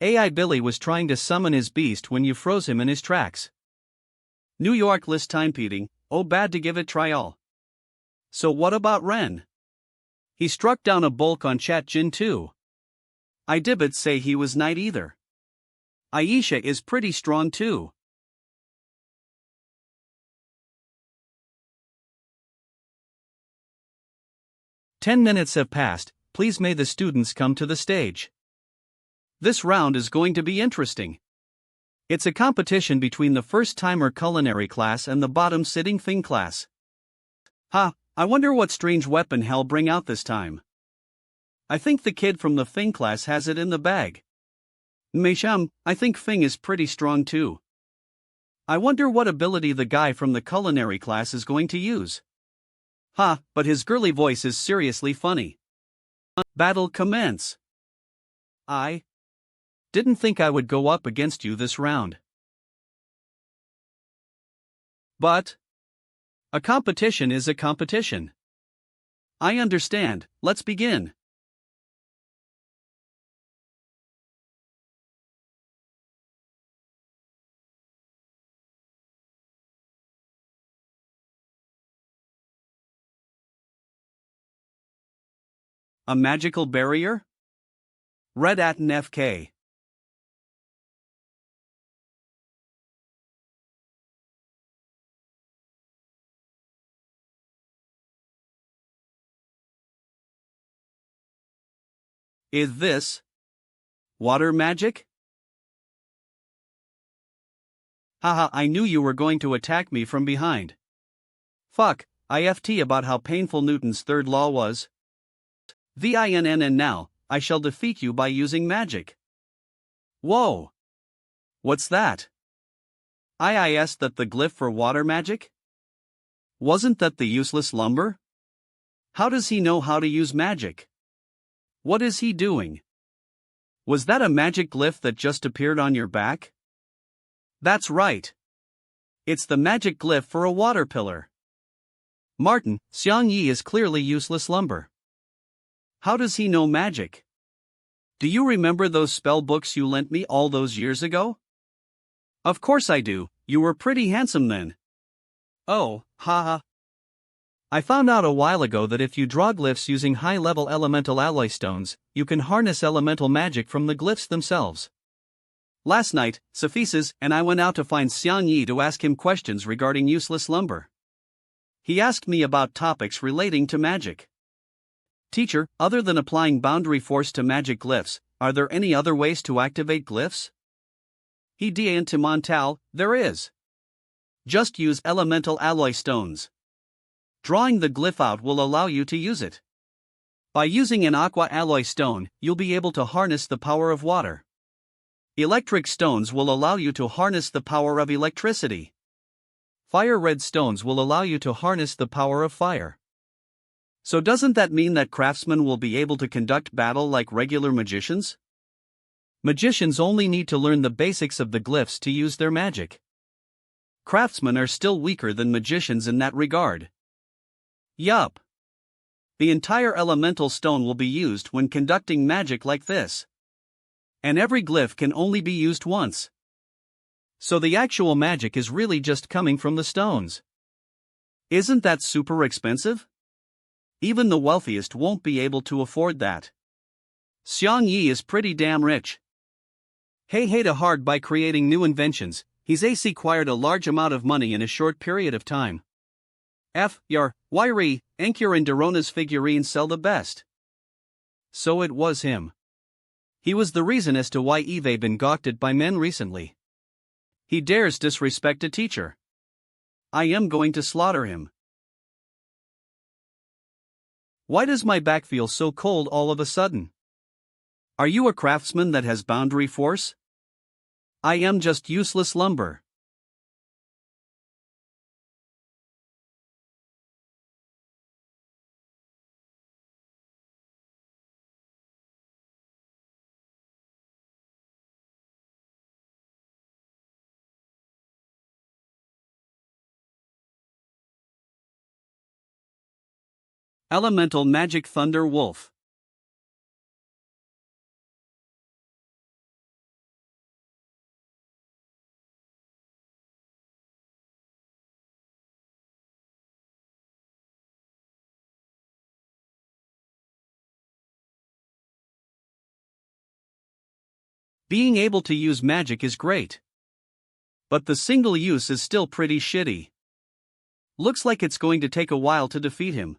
AI Billy was trying to summon his beast when you froze him in his tracks. New York list timepeating, oh bad to give it trial. So what about Ren? He struck down a bulk on Chat Jin too. I didn't say he was knight either. Aisha is pretty strong too. "10 minutes have passed, please may the students come to the stage. This round is going to be interesting. It's a competition between the first-timer culinary class and the bottom-sitting thing class. I wonder what strange weapon hell bring out this time. I think the kid from the thing class has it in the bag. Meisham, I think Fing is pretty strong too. I wonder what ability the guy from the culinary class is going to use. But his girly voice is seriously funny. Battle commence. I didn't think I would go up against you this round. But a competition is a competition. I understand, let's begin. A magical barrier? Red at an FK. Is this water magic? Haha, I knew you were going to attack me from behind. Fuck, IFT about how painful Newton's third law was. VINN, and now, I shall defeat you by using magic. Whoa! What's that? IIS, that the glyph for water magic? Wasn't that the useless lumber? How does he know how to use magic? What is he doing? Was that a magic glyph that just appeared on your back? That's right. It's the magic glyph for a water pillar. Martin, Xiang Yi is clearly useless lumber. How does he know magic? Do you remember those spell books you lent me all those years ago? Of course I do, you were pretty handsome then. Oh, haha. I found out a while ago that if you draw glyphs using high-level elemental alloy stones, you can harness elemental magic from the glyphs themselves. Last night, Sophises and I went out to find Xiang Yi to ask him questions regarding useless lumber. He asked me about topics relating to magic. Teacher, other than applying boundary force to magic glyphs, are there any other ways to activate glyphs? He to Montal, there is. Just use elemental alloy stones. Drawing the glyph out will allow you to use it. By using an aqua alloy stone, you'll be able to harness the power of water. Electric stones will allow you to harness the power of electricity. Fire red stones will allow you to harness the power of fire. So doesn't that mean that craftsmen will be able to conduct battle like regular magicians? Magicians only need to learn the basics of the glyphs to use their magic. Craftsmen are still weaker than magicians in that regard. Yup. The entire elemental stone will be used when conducting magic like this. And every glyph can only be used once. So the actual magic is really just coming from the stones. Isn't that super expensive? Even the wealthiest won't be able to afford that. Xiang Yi is pretty damn rich. He hate a hard by creating new inventions, he's acquired a large amount of money in a short period of time. Yri, Ankyr and Darona's figurines sell the best. So it was him. He was the reason as to why Eve been gawked by men recently. He dares disrespect a teacher. I am going to slaughter him. Why does my back feel so cold all of a sudden? Are you a craftsman that has boundary force? I am just useless lumber. Elemental Magic Thunder Wolf. Being able to use magic is great. But the single use is still pretty shitty. Looks like it's going to take a while to defeat him.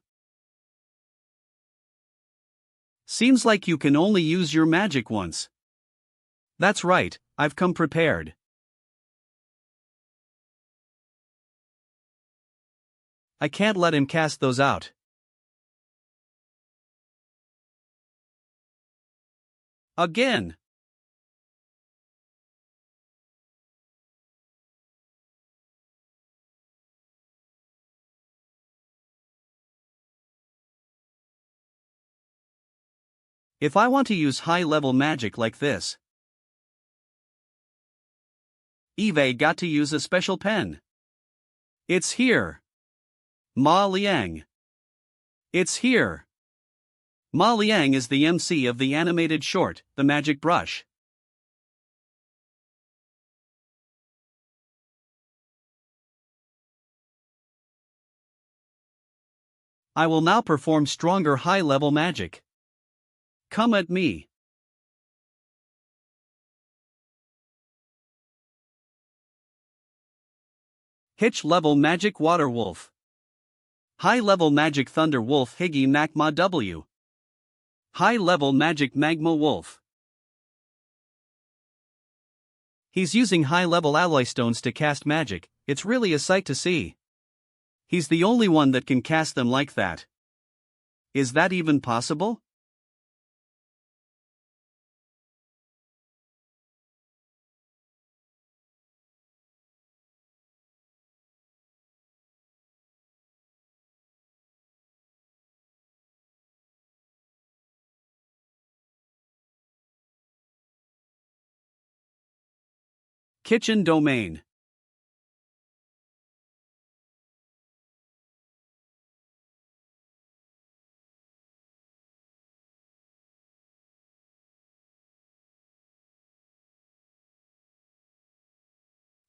Seems like you can only use your magic once. That's right, I've come prepared. I can't let him cast those out. Again. If I want to use high-level magic like this, Eve got to use a special pen. It's here. Ma Liang. It's here. Ma Liang is the MC of the animated short, The Magic Brush. I will now perform stronger high-level magic. Come at me. Hitch-level Magic Water Wolf. High-level Magic Thunder Wolf Higi Makma W. High-level Magic Magma Wolf. He's using high-level alloy stones to cast magic. It's really a sight to see. He's the only one that can cast them like that. Is that even possible? Kitchen Domain.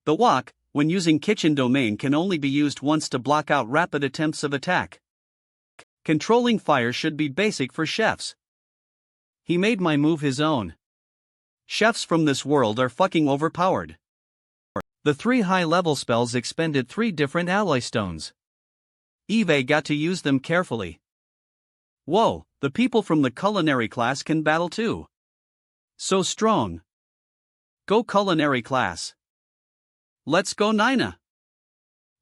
The wok, when using kitchen domain, can only be used once to block out rapid attempts of attack. Controlling fire should be basic for chefs. He made my move his own. Chefs from this world are fucking overpowered. The 3 high-level spells expended 3 different alloy stones. Eve got to use them carefully. Whoa, the people from the culinary class can battle too. So strong. Go culinary class. Let's go Nina.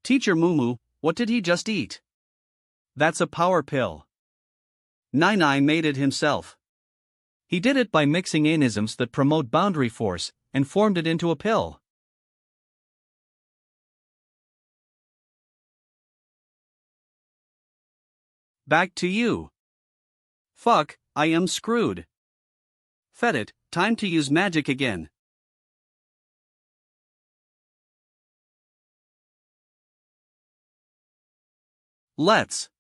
Teacher Mumu, what did he just eat? That's a power pill. Nine made it himself. He did it by mixing anisms that promote boundary force, and formed it into a pill. Back to you. Fuck, I am screwed. Fed it, time to use magic again. Let's.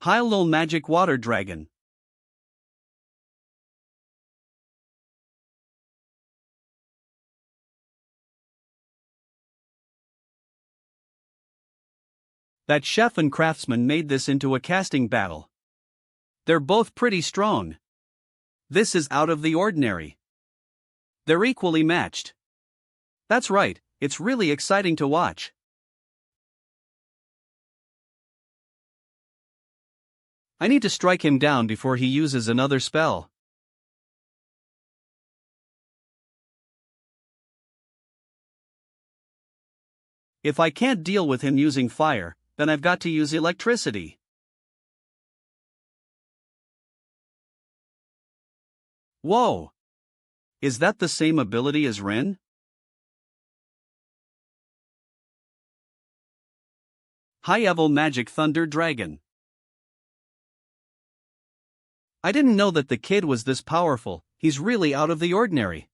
High-low Magic Water Dragon. That chef and craftsman made this into a casting battle. They're both pretty strong. This is out of the ordinary. They're equally matched. That's right, it's really exciting to watch. I need to strike him down before he uses another spell. If I can't deal with him using fire, then I've got to use electricity. Whoa! Is that the same ability as Ren? High-level Magic Thunder Dragon. I didn't know that the kid was this powerful. He's really out of the ordinary.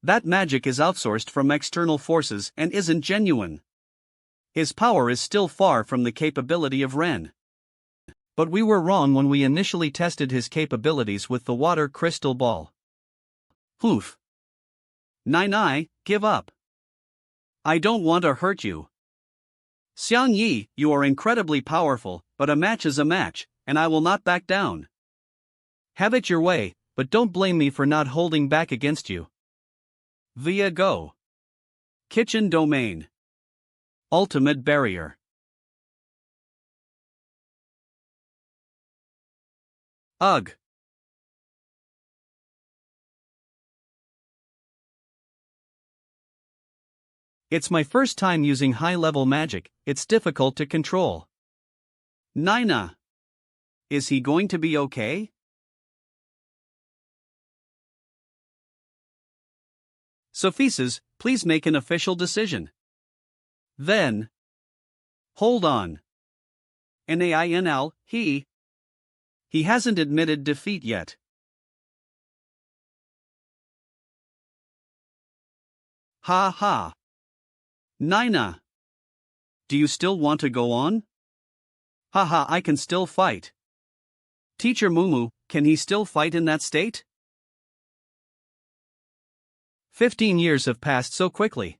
That magic is outsourced from external forces and isn't genuine. His power is still far from the capability of Ren. But we were wrong when we initially tested his capabilities with the water crystal ball. Oof. Nai, give up. I don't want to hurt you. Xiang Yi, you are incredibly powerful, but a match is a match, and I will not back down. Have it your way, but don't blame me for not holding back against you. Via Go. Kitchen Domain. Ultimate Barrier. Ugh. It's my first time using high-level magic, it's difficult to control. Nina. Is he going to be okay? Sophises, please make an official decision. Then. Hold on. Nainl, he hasn't admitted defeat yet. Ha ha. Nina. Do you still want to go on? Haha, I can still fight. Teacher Mumu, can he still fight in that state? 15 years have passed so quickly.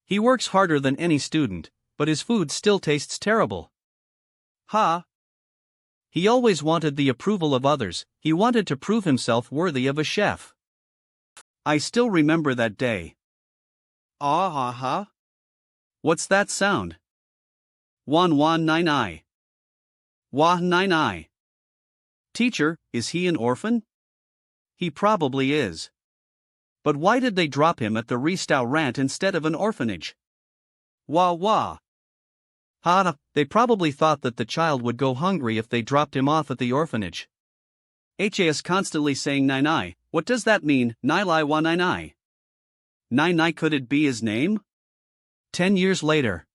He works harder than any student, but his food still tastes terrible. Ha! He always wanted the approval of others, he wanted to prove himself worthy of a chef. I still remember that day. Ah ha ha! What's that sound? Wan wan nine I. Wah nine I. Teacher, is he an orphan? He probably is. But why did they drop him at the restaurant instead of an orphanage? Wah wah. Ha, they probably thought that the child would go hungry if they dropped him off at the orphanage. HAS constantly saying nine. What does that mean, nai wa nine? Nine could it be his name? 10 years later.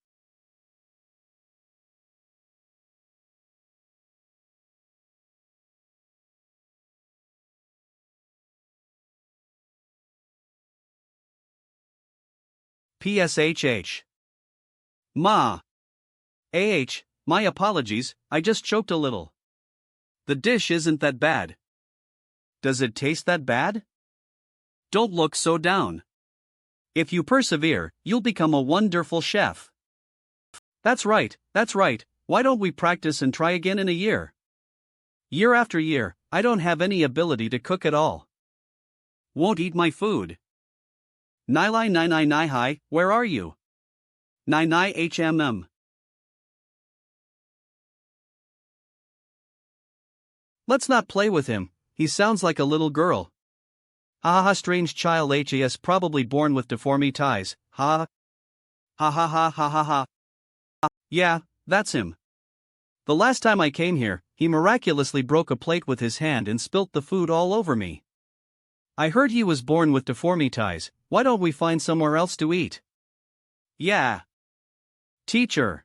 PSHH. Ma. My apologies, I just choked a little. The dish isn't that bad. Does it taste that bad? Don't look so down. If you persevere, you'll become a wonderful chef. That's right, why don't we practice and try again in a year? Year after year, I don't have any ability to cook at all. Won't eat my food. Nai hi, where are you? Nai HMM. Let's not play with him, he sounds like a little girl. Ha, strange child HAS probably born with deformities, ha. Ha ha ha ha ha ha. Yeah, that's him. The last time I came here, he miraculously broke a plate with his hand and spilt the food all over me. I heard he was born with deformities, why don't we find somewhere else to eat? Yeah. Teacher,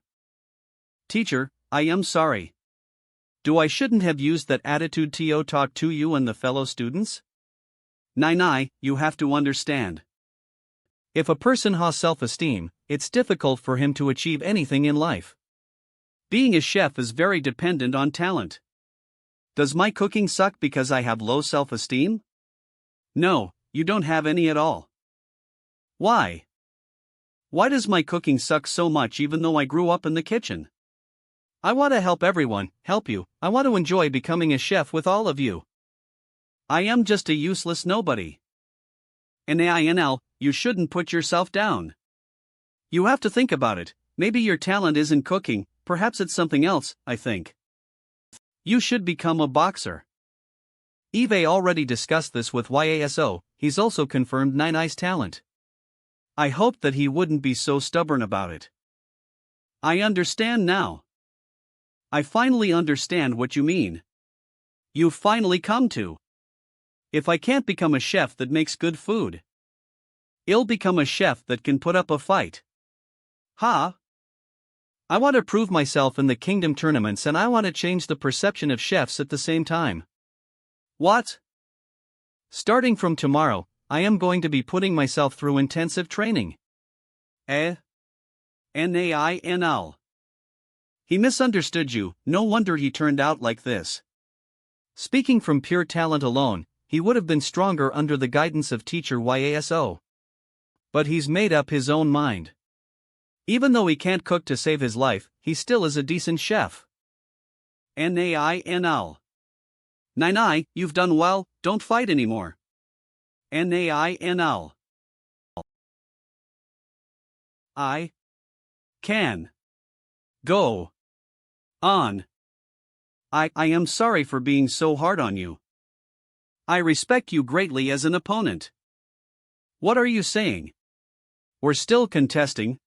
I am sorry. I shouldn't have used that attitude to talk to you and the fellow students? Nai, you have to understand. If a person has self-esteem, it's difficult for him to achieve anything in life. Being a chef is very dependent on talent. Does my cooking suck because I have low self-esteem? No, you don't have any at all. Why? Why does my cooking suck so much even though I grew up in the kitchen? I want to help everyone, help you, I want to enjoy becoming a chef with all of you. I am just a useless nobody. Nainl, you shouldn't put yourself down. You have to think about it, maybe your talent isn't cooking, perhaps it's something else, I think. You should become a boxer. Eve already discussed this with Yaso, he's also confirmed Nai's talent. I hoped that he wouldn't be so stubborn about it. I understand now. I finally understand what you mean. You've finally come to. If I can't become a chef that makes good food, I'll become a chef that can put up a fight. Ha! I want to prove myself in the kingdom tournaments and I want to change the perception of chefs at the same time. What? Starting from tomorrow, I am going to be putting myself through intensive training. Nainl. He misunderstood you, no wonder he turned out like this. Speaking from pure talent alone, he would have been stronger under the guidance of teacher Yaso. But he's made up his own mind. Even though he can't cook to save his life, he still is a decent chef. Nainl. Nai, you've done well, don't fight anymore. Nainl. I can go on. I am sorry for being so hard on you. I respect you greatly as an opponent. What are you saying? We're still contesting.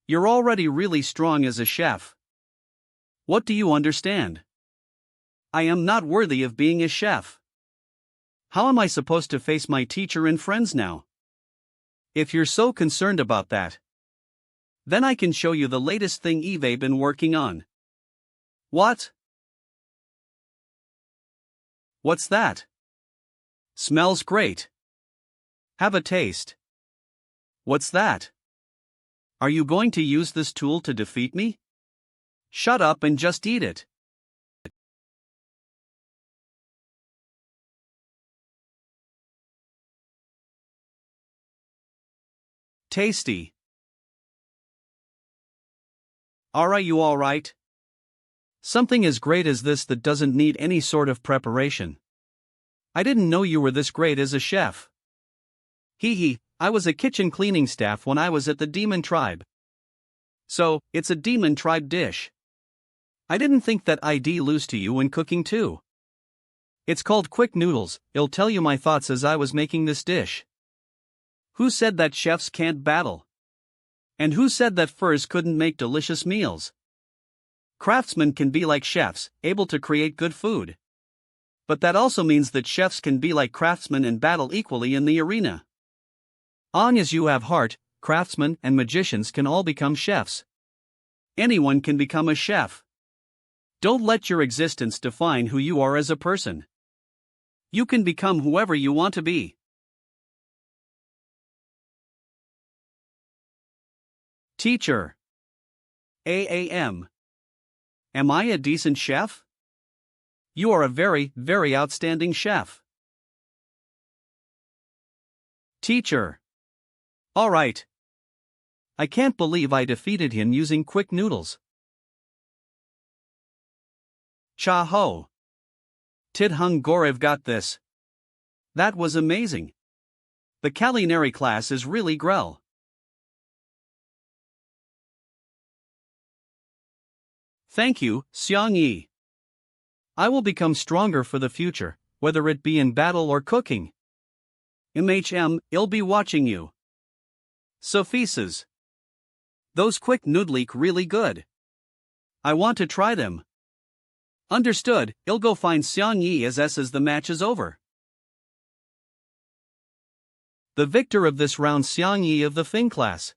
You're already really strong as a chef. What do you understand? I am not worthy of being a chef. How am I supposed to face my teacher and friends now? If you're so concerned about that, then I can show you the latest thing Eve been working on. What? What's that? Smells great. Have a taste. What's that? Are you going to use this tool to defeat me? Shut up and just eat it. Tasty. Are you alright? Something as great as this that doesn't need any sort of preparation. I didn't know you were this great as a chef. Hee, I was a kitchen cleaning staff when I was at the Demon Tribe. So, it's a Demon Tribe dish. I didn't think that I'd lose to you when cooking too. It's called quick noodles, I'll tell you my thoughts as I was making this dish. Who said that chefs can't battle? And who said that furs couldn't make delicious meals? Craftsmen can be like chefs, able to create good food. But that also means that chefs can be like craftsmen and battle equally in the arena. On as you have heart, craftsmen and magicians can all become chefs. Anyone can become a chef. Don't let your existence define who you are as a person. You can become whoever you want to be. Teacher. Am I a decent chef? You are a very, very outstanding chef. Teacher. Alright. I can't believe I defeated him using quick noodles. Cha-ho. Tidhung Gorev got this. That was amazing. The culinary class is really grell. Thank you, Xiang Yi. I will become stronger for the future, whether it be in battle or cooking. I'll be watching you. Sophises. Those quick noodles really good. I want to try them. Understood, I'll go find Xiang Yi as the match is over. The victor of this round, Xiang Yi of the Fing class.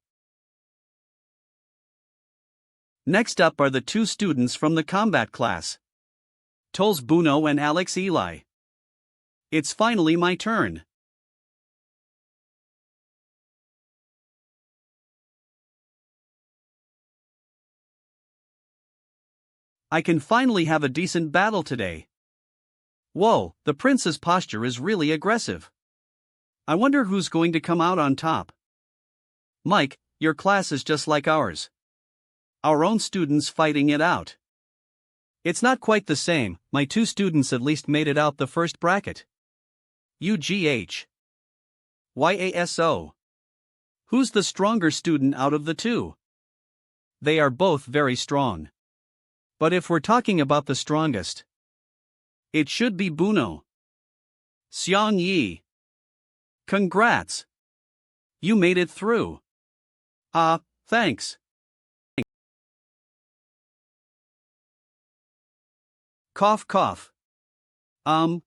Next up are the two students from the combat class. Tols Buno and Alex Eli. It's finally my turn. I can finally have a decent battle today. Whoa, the prince's posture is really aggressive. I wonder who's going to come out on top. Mike, your class is just like ours. Our own students fighting it out. It's not quite the same, my two students at least made it out the first bracket. UGH. YASO. Who's the stronger student out of the two? They are both very strong. But if we're talking about the strongest, it should be Buno. Xiang Yi. Congrats. You made it through. Thanks. Cough cough. Um,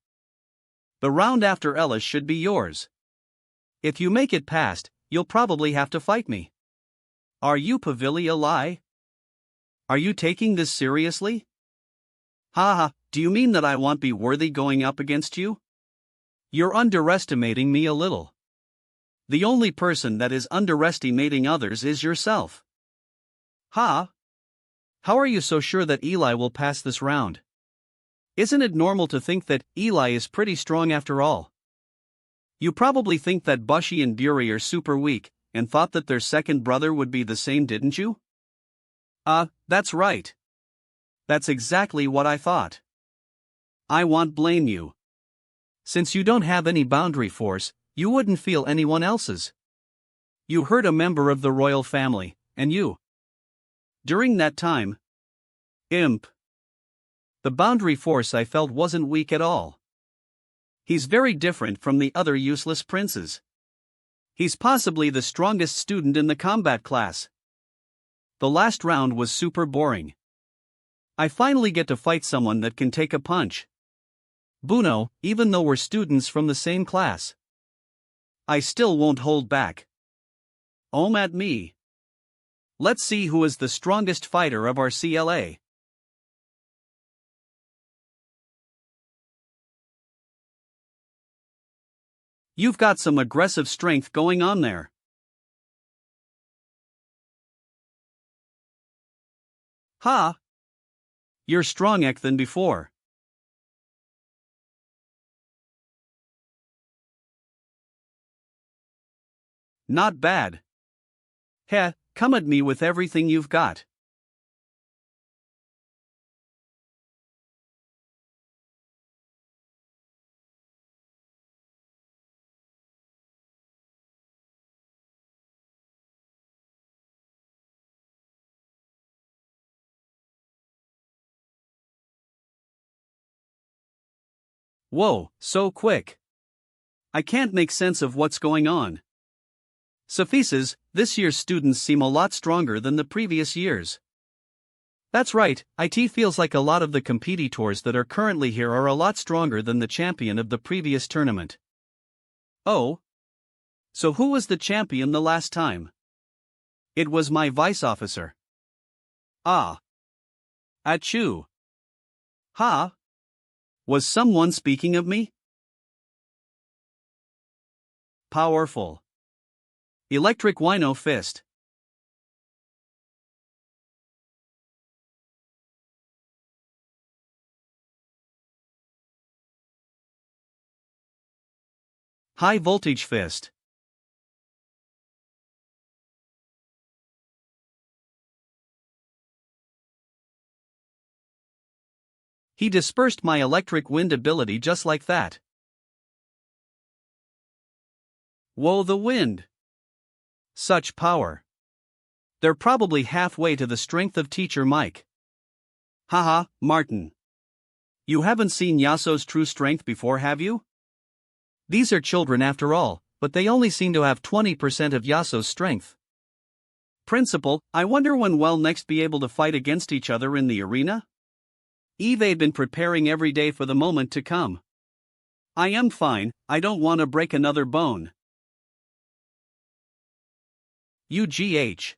the round after Ellis should be yours. If you make it past, you'll probably have to fight me. Are you Pavilia Lai? Are you taking this seriously? Haha, do you mean that I won't be worthy going up against you? You're underestimating me a little. The only person that is underestimating others is yourself. Ha? How are you so sure that Eli will pass this round? Isn't it normal to think that Eli is pretty strong after all? You probably think that Bushi and Buri are super weak, and thought that their second brother would be the same, didn't you? That's right. That's exactly what I thought. I won't blame you. Since you don't have any boundary force, you wouldn't feel anyone else's. You hurt a member of the royal family, and you. During that time. Imp. The boundary force I felt wasn't weak at all. He's very different from the other useless princes. He's possibly the strongest student in the combat class. The last round was super boring. I finally get to fight someone that can take a punch. Buno, even though we're students from the same class. I still won't hold back. At me. Let's see who is the strongest fighter of our CLA. You've got some aggressive strength going on there. Ha! You're stronger than before. Not bad. Heh, come at me with everything you've got. Whoa, so quick. I can't make sense of what's going on. Suffices, this year's students seem a lot stronger than the previous years. That's right, IT feels like a lot of the competitors that are currently here are a lot stronger than the champion of the previous tournament. Oh? So who was the champion the last time? It was my vice officer. Ah. Achoo. Ha? Was someone speaking of me? Powerful. Electric Wino Fist. High Voltage Fist. He dispersed my electric wind ability just like that. Whoa, the wind! Such power. They're probably halfway to the strength of Teacher Mike. Haha, Martin. You haven't seen Yasuo's true strength before, have you? These are children after all, but they only seem to have 20% of Yasuo's strength. Principal, I wonder when we'll next be able to fight against each other in the arena? They've been preparing every day for the moment to come. I am fine, I don't want to break another bone. UGH.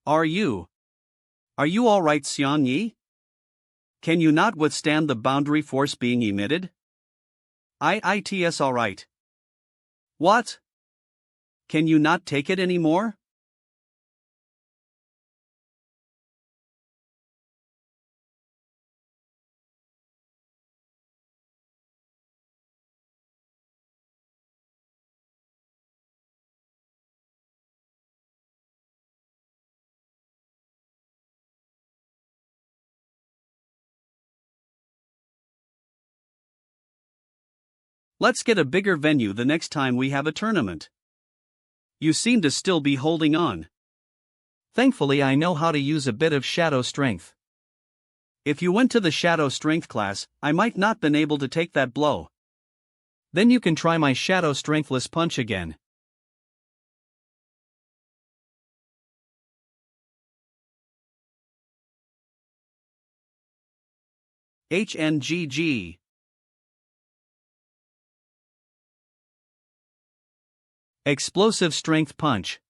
Are you alright, Xiang Yi? Can you not withstand the boundary force being emitted? It's alright. What? Can you not take it anymore? Let's get a bigger venue the next time we have a tournament. You seem to still be holding on. Thankfully, I know how to use a bit of shadow strength. If you went to the shadow strength class, I might not been able to take that blow. Then you can try my shadow strengthless punch again. HNGG. Explosive strength punch.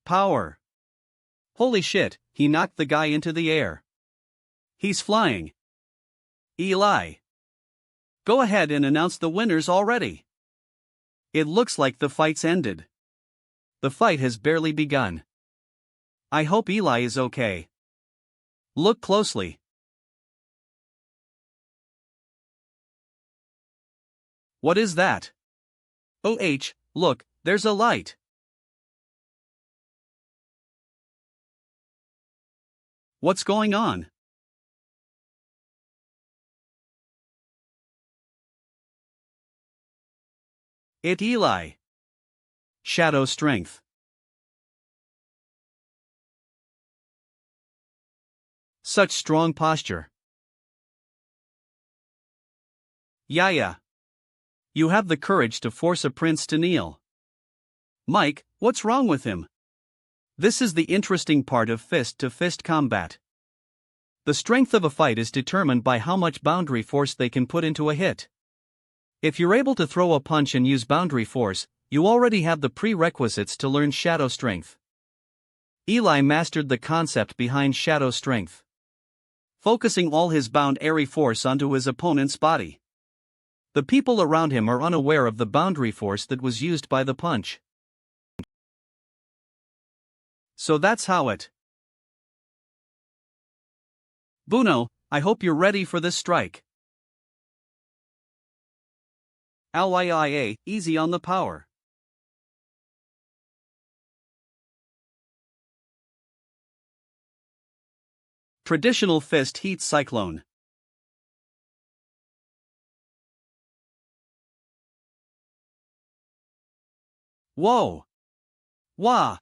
Power. Holy shit, he knocked the guy into the air. He's flying. Eli. Go ahead and announce the winners already. It looks like the fight's ended. The fight has barely begun. I hope Eli is okay. Look closely. What is that? Oh, look, there's a light. What's going on? It Eli. Shadow strength. Such strong posture. Yaya. You have the courage to force a prince to kneel. Mike, what's wrong with him? This is the interesting part of fist-to-fist combat. The strength of a fight is determined by how much boundary force they can put into a hit. If you're able to throw a punch and use boundary force, you already have the prerequisites to learn shadow strength. Eli mastered the concept behind shadow strength, focusing all his boundary force onto his opponent's body. The people around him are unaware of the boundary force that was used by the punch. So that's how it. Buno, I hope you're ready for this strike. Lya, easy on the power. Traditional fist heat cyclone. Whoa! Wah!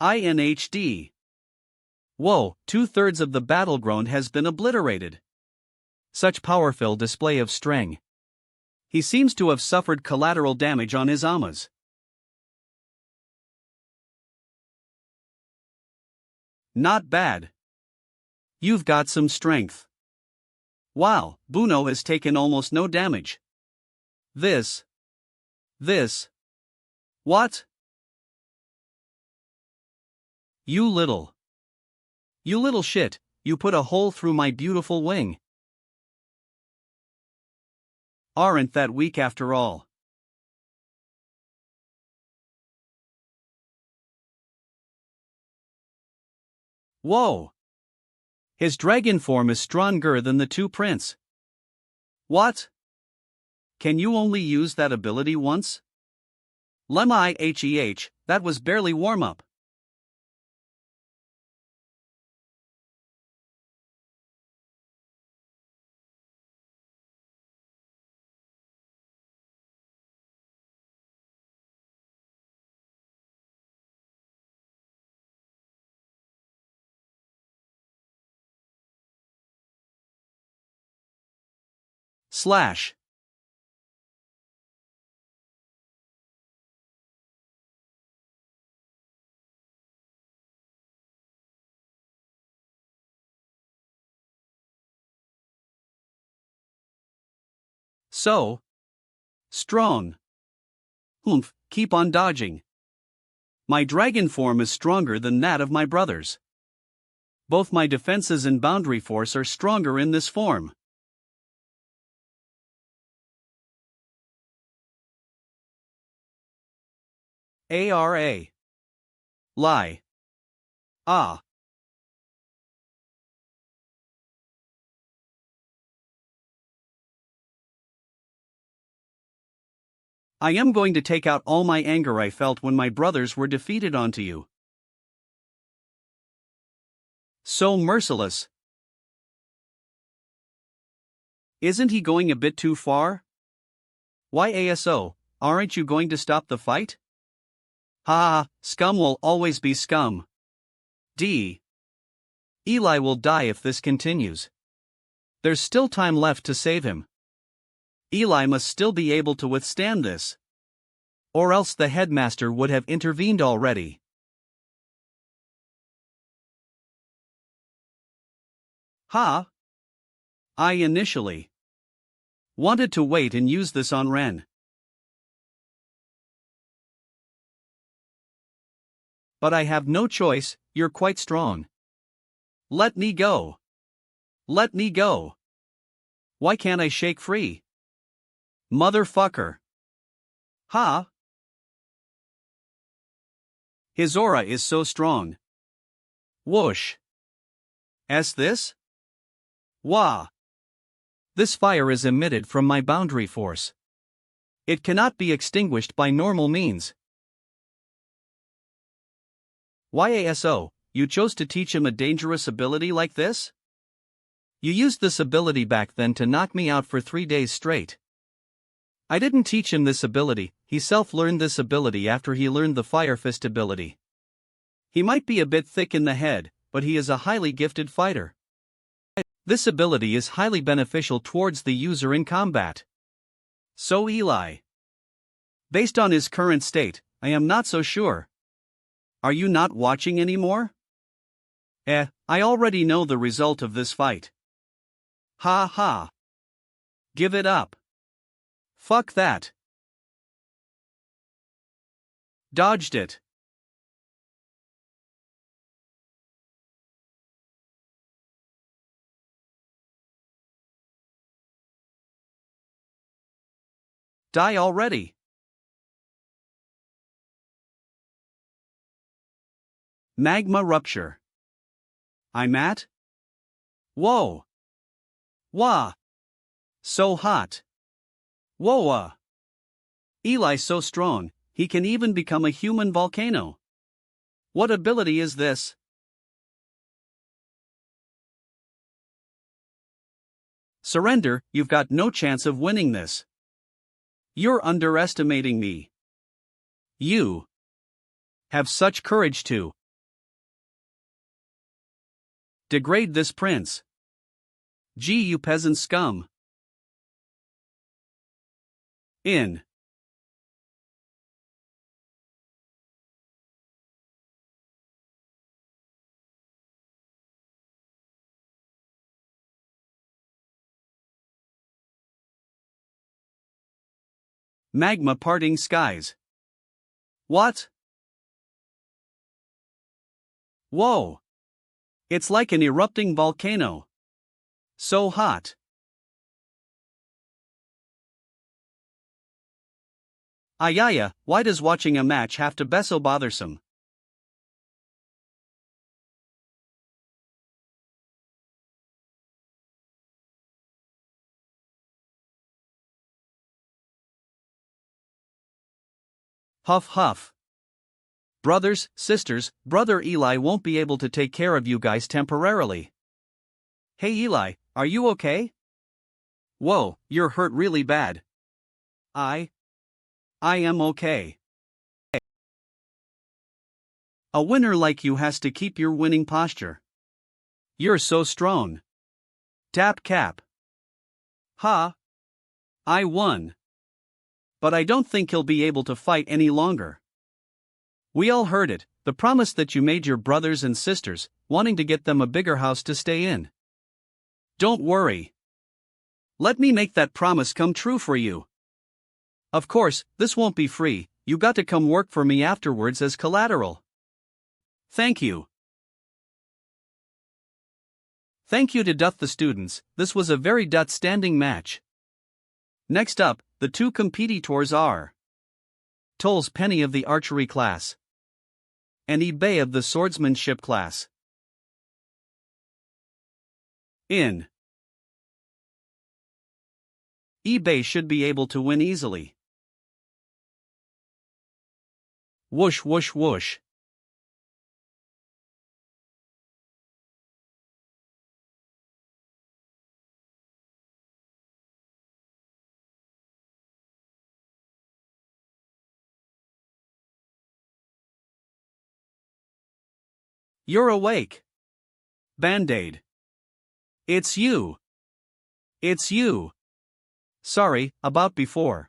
INHD. Whoa, 2/3 of the battleground has been obliterated. Such powerful display of strength. He seems to have suffered collateral damage on his amas. Not bad. You've got some strength. Wow, Buno has taken almost no damage. This. What? You little shit, you put a hole through my beautiful wing. Aren't that weak after all? Whoa! His dragon form is stronger than the two prince. What? Can you only use that ability once? Lemma heh, that was barely warm up. Slash. So strong. Humph, keep on dodging. My dragon form is stronger than that of my brothers. Both my defenses and boundary force are stronger in this form. Ara. Lie. Ah. I am going to take out all my anger I felt when my brothers were defeated onto you. So merciless. Isn't he going a bit too far? Why ASO, aren't you going to stop the fight? Ha, scum will always be scum. D. Eli will die if this continues. There's still time left to save him. Eli must still be able to withstand this. Or else the headmaster would have intervened already. Ha! I initially wanted to wait and use this on Ren. But I have no choice, you're quite strong. Let me go. Let me go. Why can't I shake free? Motherfucker. Ha! His aura is so strong. Whoosh. This? Wah. This fire is emitted from my boundary force. It cannot be extinguished by normal means. YASO, you chose to teach him a dangerous ability like this? You used this ability back then to knock me out for 3 days straight. I didn't teach him this ability, he self-learned this ability after he learned the Fire Fist ability. He might be a bit thick in the head, but he is a highly gifted fighter. This ability is highly beneficial towards the user in combat. So Eli. Based on his current state, I am not so sure. Are you not watching anymore? I already know the result of this fight. Ha ha. Give it up. Fuck that. Dodged it. Die already. Magma rupture. I'm at? Whoa. Wah. So hot. Whoa. Eli's so strong, he can even become a human volcano. What ability is this? Surrender, you've got no chance of winning this. You're underestimating me. You have such courage to degrade this prince. Gee, you peasant scum. In magma parting skies. What? Whoa. It's like an erupting volcano. So hot. Ayaya, why does watching a match have to be so bothersome? Huff huff. Brothers, sisters, brother Eli won't be able to take care of you guys temporarily. Hey Eli, are you okay? Whoa, you're hurt really bad. I am okay. A winner like you has to keep your winning posture. You're so strong. Tap cap. Ha! I won. But I don't think he'll be able to fight any longer. We all heard it, the promise that you made your brothers and sisters, wanting to get them a bigger house to stay in. Don't worry. Let me make that promise come true for you. Of course, this won't be free, you got to come work for me afterwards as collateral. Thank you. Thank you to the students, this was a very standing match. Next up, the two competitors are Toll's Penny of the archery class and eBay of the swordsmanship class. In eBay should be able to win easily. Whoosh whoosh whoosh. You're awake. Band-Aid. It's you. It's you. Sorry, about before.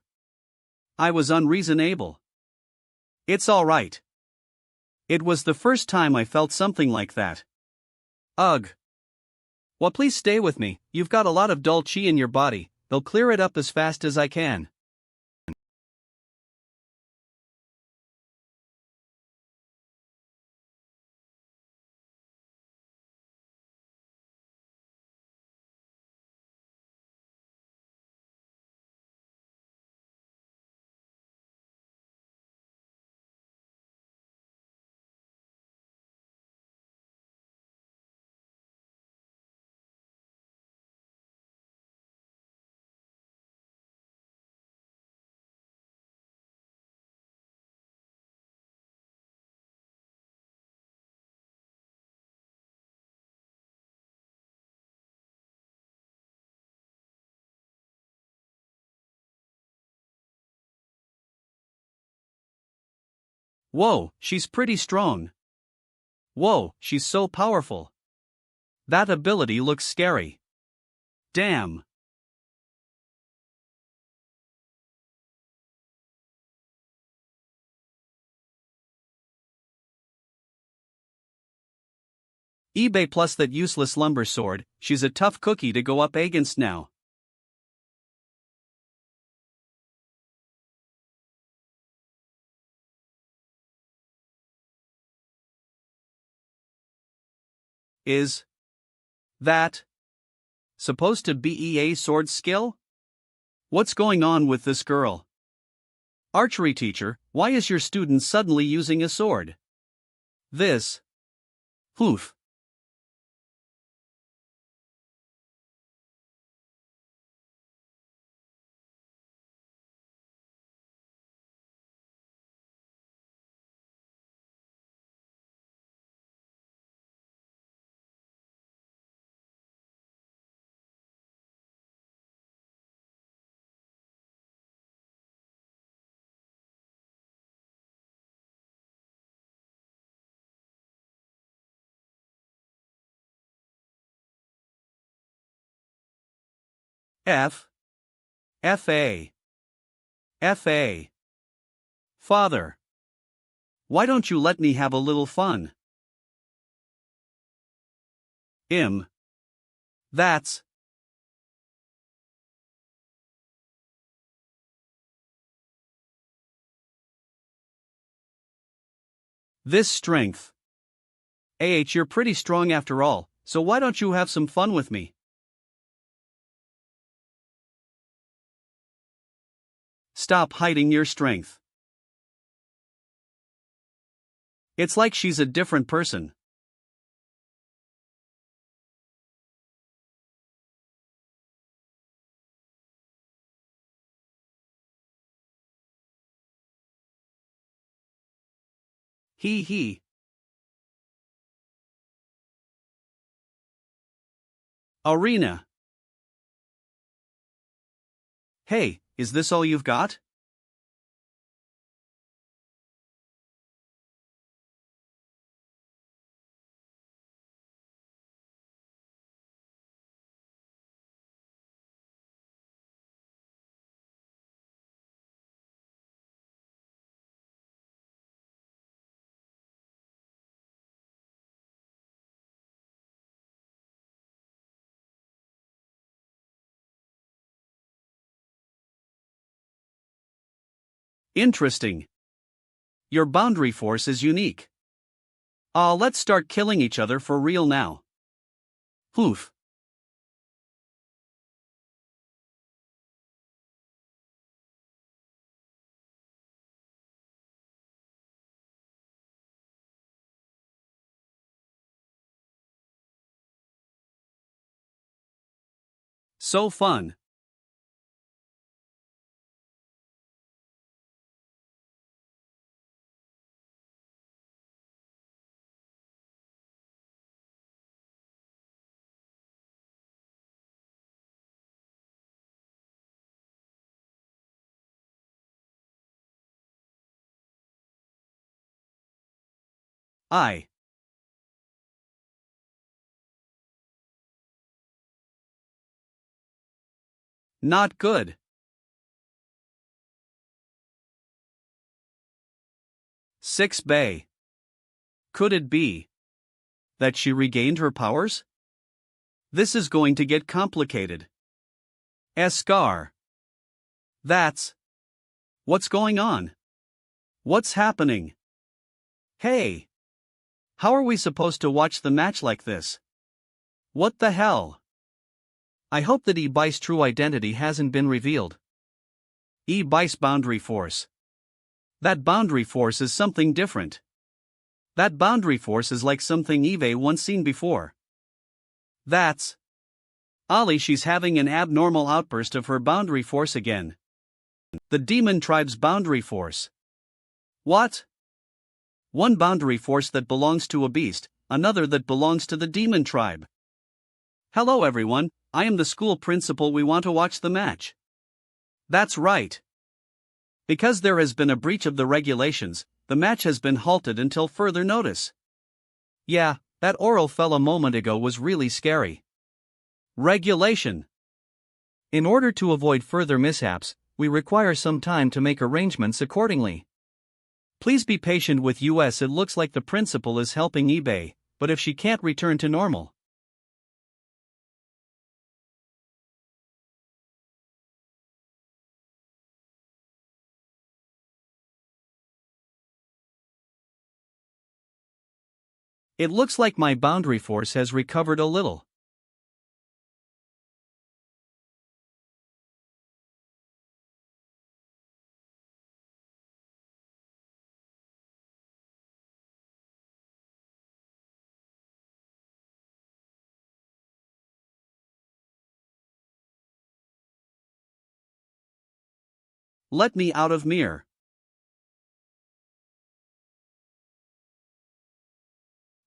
I was unreasonable. It's alright. It was the first time I felt something like that. Ugh. Well, please stay with me, you've got a lot of dull chi in your body, they'll clear it up as fast as I can. Whoa, she's pretty strong. Whoa, she's so powerful. That ability looks scary. Damn. eBay plus that useless lumber sword, she's a tough cookie to go up against now. Is that supposed to be a sword skill? What's going on with this girl? Archery teacher, why is your student suddenly using a sword? This. Oof. F. F.A. F.A. Father. Why don't you let me have a little fun? That's. This strength. You're pretty strong after all, so why don't you have some fun with me? Stop hiding your strength. It's like she's a different person. He. Arena. Hey, is this all you've got? Interesting. Your boundary force is unique. Let's start killing each other for real now. Oof. So fun. I. Not good. Six Bay. Could it be that she regained her powers? This is going to get complicated. Scar. That's. What's going on? What's happening? Hey! How are we supposed to watch the match like this? What the hell? I hope that E-Bai's true identity hasn't been revealed. E-Bai's boundary force. That boundary force is something different. That boundary force is like something Eve once seen before. That's. Ali, she's having an abnormal outburst of her boundary force again. The demon tribe's boundary force. What? One boundary force that belongs to a beast, another that belongs to the demon tribe. Hello everyone, I am the school principal. We want to watch the match. That's right. Because there has been a breach of the regulations, the match has been halted until further notice. Yeah, that oral fell a moment ago was really scary. Regulation. In order to avoid further mishaps, we require some time to make arrangements accordingly. Please be patient with us. It looks like the principal is helping eBay, but if she can't return to normal. It looks like my boundary force has recovered a little. Let me out of mirror.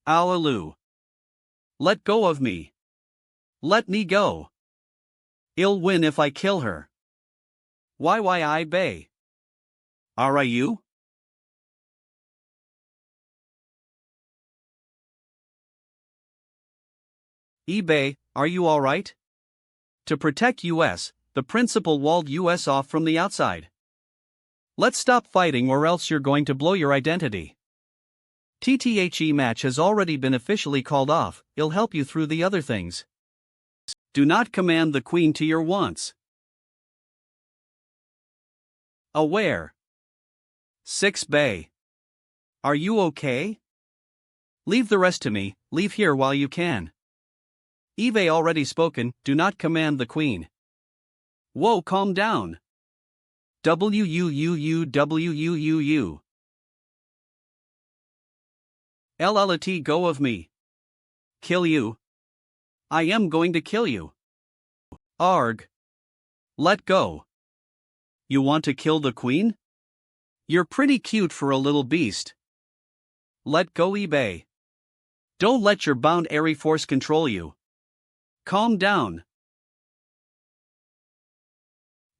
Alalu. Let go of me. Let me go. I'll win if I kill her. Why I bay? Are you? eBay, are you alright? To protect US, the principal walled US off from the outside. Let's stop fighting or else you're going to blow your identity. TTHE match has already been officially called off. It'll help you through the other things. Do not command the queen to your wants. Aware. 6 Bay. Are you okay? Leave the rest to me, leave here while you can. Eve already spoken, do not command the queen. Whoa, calm down. WUUUWUUU. LLT go of me. Kill you. I am going to kill you. Arg. Let go. You want to kill the queen? You're pretty cute for a little beast. Let go eBay. Don't let your bound airy force control you. Calm down.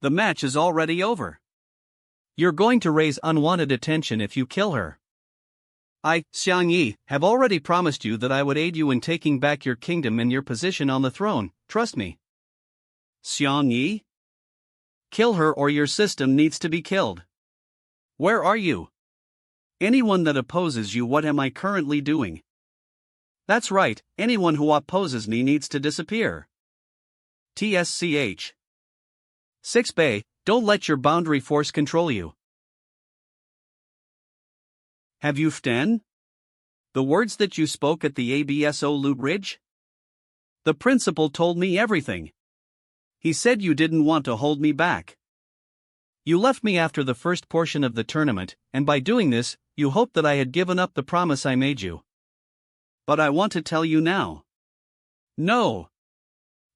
The match is already over. You're going to raise unwanted attention if you kill her. I, Xiang Yi, have already promised you that I would aid you in taking back your kingdom and your position on the throne, trust me. Xiang Yi? Kill her or your system needs to be killed. Where are you? Anyone that opposes you, what am I currently doing? That's right, anyone who opposes me needs to disappear. TSCH. 6 Bay, don't let your boundary force control you. Have you ften? The words that you spoke at the ABSO Loot Ridge? The principal told me everything. He said you didn't want to hold me back. You left me after the first portion of the tournament, and by doing this, you hoped that I had given up the promise I made you. But I want to tell you now. No.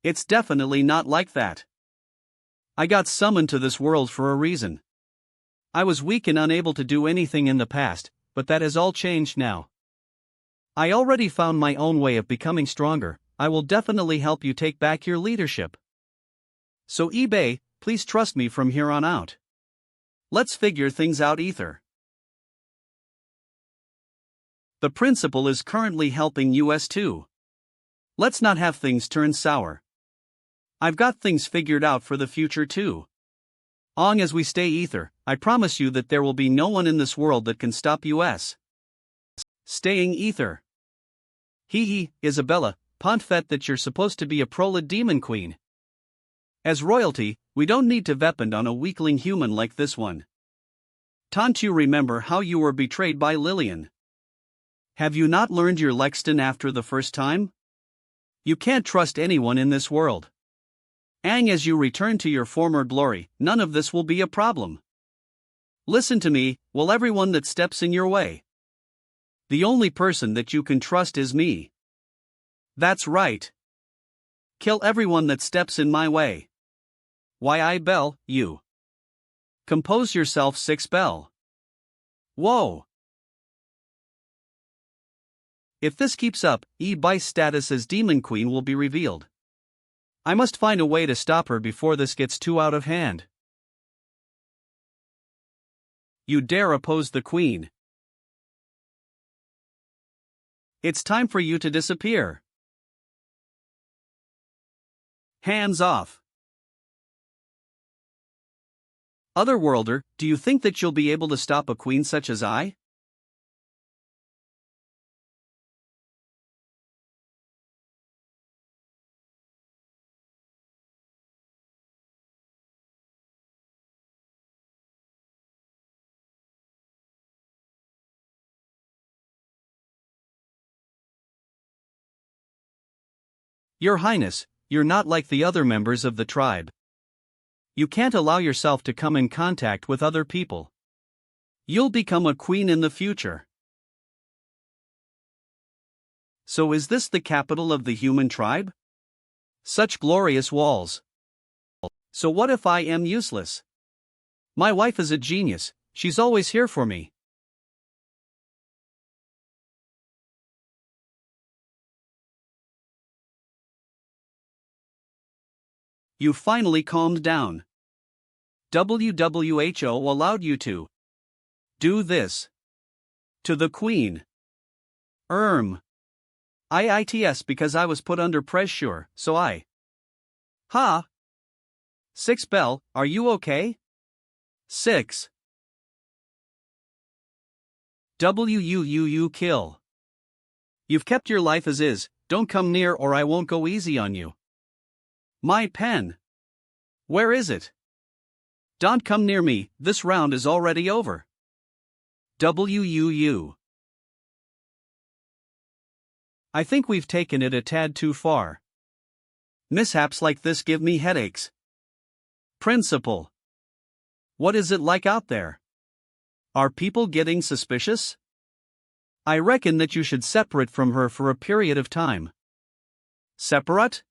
It's definitely not like that. I got summoned to this world for a reason. I was weak and unable to do anything in the past, but that has all changed now. I already found my own way of becoming stronger. I will definitely help you take back your leadership. So eBay, please trust me from here on out. Let's figure things out, Ether. The principal is currently helping us too. Let's not have things turn sour. I've got things figured out for the future too. Long as we stay Ether, I promise you that there will be no one in this world that can stop us. Staying Ether. Hee, Isabella, Pontfet that you're supposed to be a prolid demon queen. As royalty, we don't need to depend on a weakling human like this one. Don't you remember how you were betrayed by Lillian? Have you not learned your Lexton after the first time? You can't trust anyone in this world. And as you return to your former glory, none of this will be a problem. Listen to me, will everyone that steps in your way. The only person that you can trust is me. That's right. Kill everyone that steps in my way. Why I bell, you. Compose yourself 6 bell. Whoa. If this keeps up, By's status as Demon Queen will be revealed. I must find a way to stop her before this gets too out of hand. You dare oppose the Queen. It's time for you to disappear. Hands off. Otherworlder, do you think that you'll be able to stop a queen such as I? Your Highness, you're not like the other members of the tribe. You can't allow yourself to come in contact with other people. You'll become a queen in the future. So is this the capital of the human tribe? Such glorious walls. So what if I am useless? My wife is a genius, she's always here for me. You finally calmed down. WHO allowed you to do this to the Queen. IITS because I was put under pressure, so I. Ha! 6 bell, are you okay? 6. Kill. You've kept your life as is, don't come near or I won't go easy on you. My pen. Where is it? Don't come near me, this round is already over. I think we've taken it a tad too far. Mishaps like this give me headaches. Principal. What is it like out there? Are people getting suspicious? I reckon that you should separate from her for a period of time. Separate?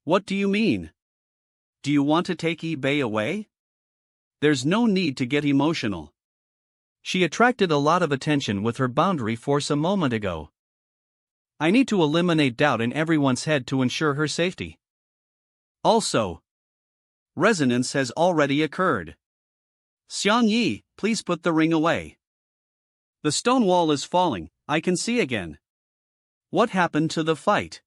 What do you mean? Do you want to take eBay away? There's no need to get emotional. She attracted a lot of attention with her boundary force a moment ago. I need to eliminate doubt in everyone's head to ensure her safety. Also, resonance has already occurred. Xiang Yi, please put the ring away. The stone wall is falling, I can see again. What happened to the fight?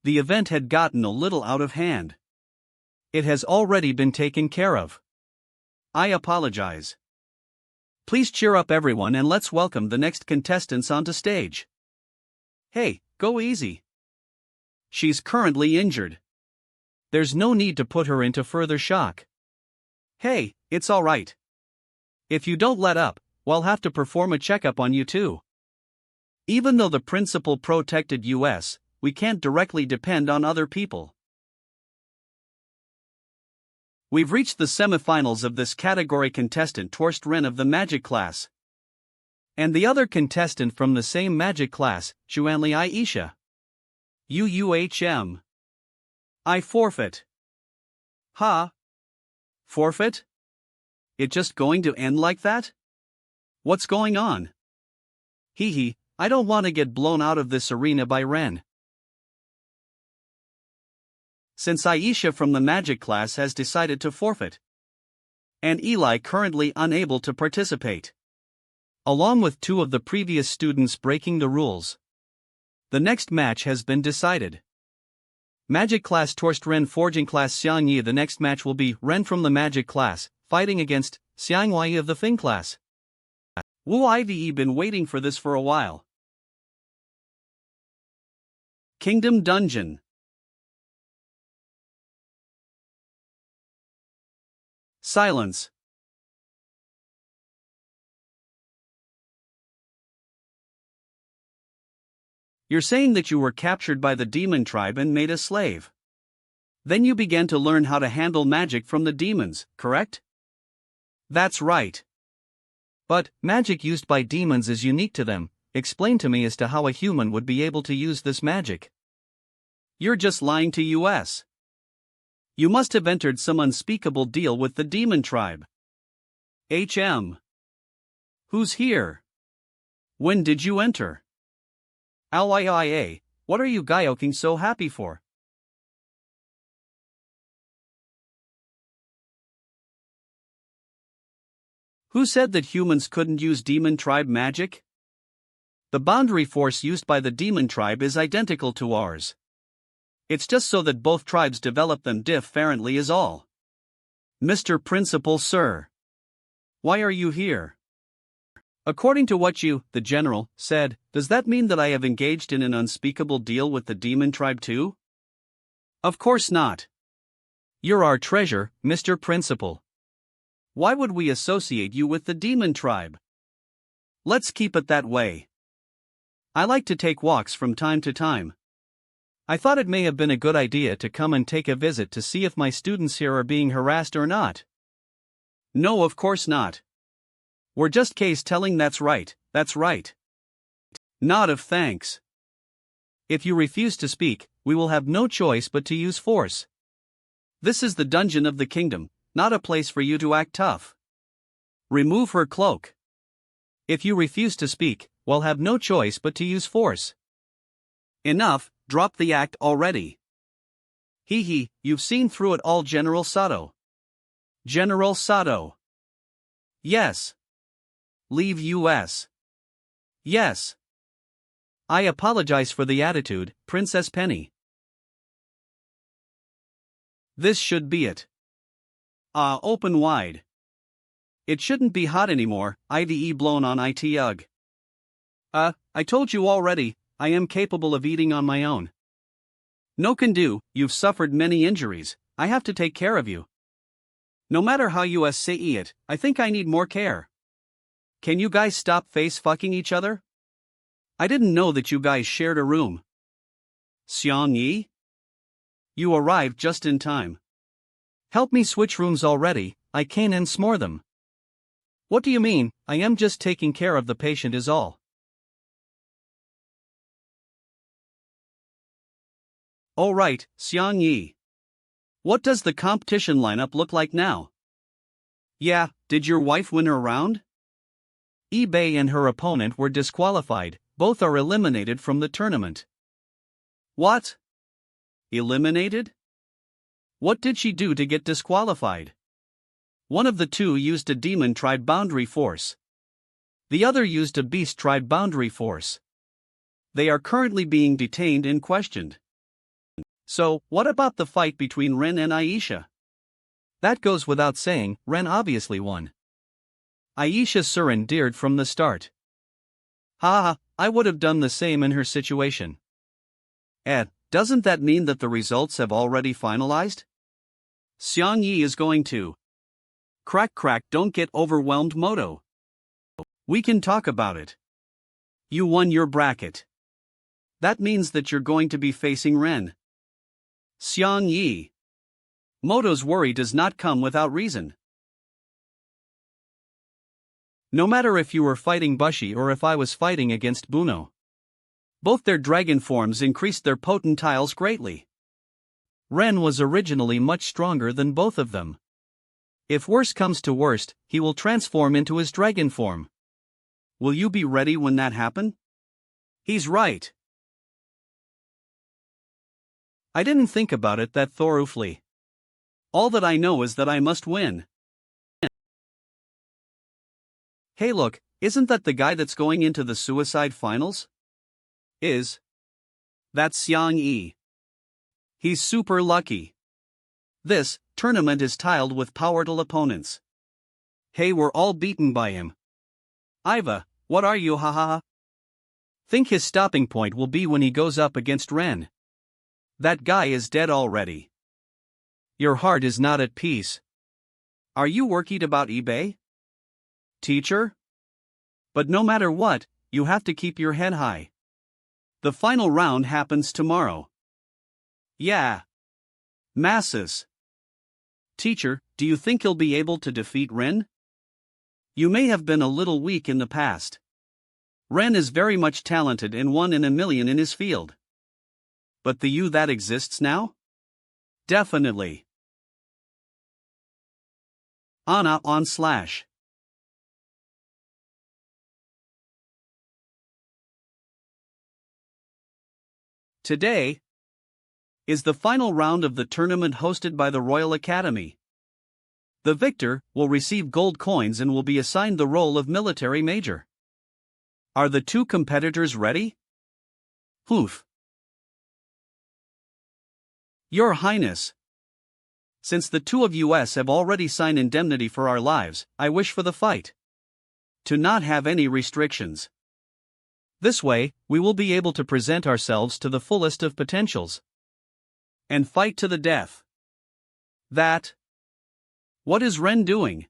The event had gotten a little out of hand. It has already been taken care of. I apologize. Please cheer up everyone and let's welcome the next contestants onto stage. Hey, go easy. She's currently injured. There's no need to put her into further shock. Hey, it's alright. If you don't let up, we'll have to perform a checkup on you too. Even though the principal protected us, we can't directly depend on other people. We've reached the semifinals of this category. Contestant Torst Ren of the Magic class. And the other contestant from the same Magic class, Xuanli Aisha. UUHM. I forfeit. Ha? Forfeit? It just going to end like that? What's going on? Hee, I don't want to get blown out of this arena by Ren. Since Aisha from the Magic class has decided to forfeit. And Eli currently unable to participate. Along with 2 of the previous students breaking the rules. The next match has been decided. Magic class Torst Ren Forging class Xiang Yi. The next match will be Ren from the Magic class, fighting against Xiang Wei of the Fing class. Wu Ive been waiting for this for a while. Kingdom Dungeon. Silence. You're saying that you were captured by the demon tribe and made a slave. Then you began to learn how to handle magic from the demons, correct? That's right. But magic used by demons is unique to them. Explain to me as to how a human would be able to use this magic. You're just lying to us. You must have entered some unspeakable deal with the demon tribe. Who's here? When did you enter? What are you gyoking so happy for? Who said that humans couldn't use demon tribe magic? The boundary force used by the demon tribe is identical to ours. It's just so that both tribes develop them differently is all. Mr. Principal, sir. Why are you here? According to what you, the general, said, does that mean that I have engaged in an unspeakable deal with the demon tribe too? Of course not. You're our treasure, Mr. Principal. Why would we associate you with the demon tribe? Let's keep it that way. I like to take walks from time to time. I thought it may have been a good idea to come and take a visit to see if my students here are being harassed or not. No, of course not. We're just case telling. That's right. Nod of thanks. If you refuse to speak, we will have no choice but to use force. This is the dungeon of the kingdom, not a place for you to act tough. Remove her cloak. If you refuse to speak, we'll have no choice but to use force. Enough, drop the act already. You've seen through it all, General Sato. General Sato. Yes. Leave us. Yes. I apologize for the attitude, Princess Penny. This should be it. Open wide. It shouldn't be hot anymore, IVE blown on it ugh. I told you already, I am capable of eating on my own. No can do, you've suffered many injuries, I have to take care of you. No matter how you say it, I think I need more care. Can you guys stop face fucking each other? I didn't know that you guys shared a room. Xiang Yi? You arrived just in time. Help me switch rooms already, I can't ensmore them. What do you mean? I am just taking care of the patient is all. Oh right, Xiang Yi. What does the competition lineup look like now? Yeah, did your wife win her round? eBay and her opponent were disqualified, both are eliminated from the tournament. What? Eliminated? What did she do to get disqualified? One of the two used a demon tribe boundary force. The other used a beast tribe boundary force. They are currently being detained and questioned. So, what about the fight between Ren and Aisha? That goes without saying, Ren obviously won. Aisha surrendered from the start. I would have done the same in her situation. Doesn't that mean that the results have already finalized? Xiang Yi is going to. Crack, don't get overwhelmed, Moto. We can talk about it. You won your bracket. That means that you're going to be facing Ren. Xiang Yi. Moto's worry does not come without reason. No matter if you were fighting Bushi or if I was fighting against Buno. Both their dragon forms increased their potentials greatly. Ren was originally much stronger than both of them. If worse comes to worst, he will transform into his dragon form. Will you be ready when that happens? He's right. I didn't think about it that thoroughly. All that I know is that I must win. Hey look, isn't that the guy that's going into the suicide finals? That's Xiang Yi. He's super lucky. This tournament is tiled with powerful opponents. Hey, we're all beaten by him. Iva, what are you, haha? Think his stopping point will be when he goes up against Ren. That guy is dead already. Your heart is not at peace. Are you worried about eBay? Teacher? But no matter what, you have to keep your head high. The final round happens tomorrow. Yeah. Masses. Teacher, do you think he'll be able to defeat Ren? You may have been a little weak in the past. Ren is very much talented and 1 in a million in his field. But the you that exists now? Definitely. Anna on / Today is the final round of the tournament hosted by the Royal Academy. The victor will receive gold coins and will be assigned the role of military major. Are the two competitors ready? Hoof. Your Highness. Since the two of us have already signed indemnity for our lives, I wish for the fight to not have any restrictions. This way, we will be able to present ourselves to the fullest of potentials and fight to the death. That. What is Ren doing?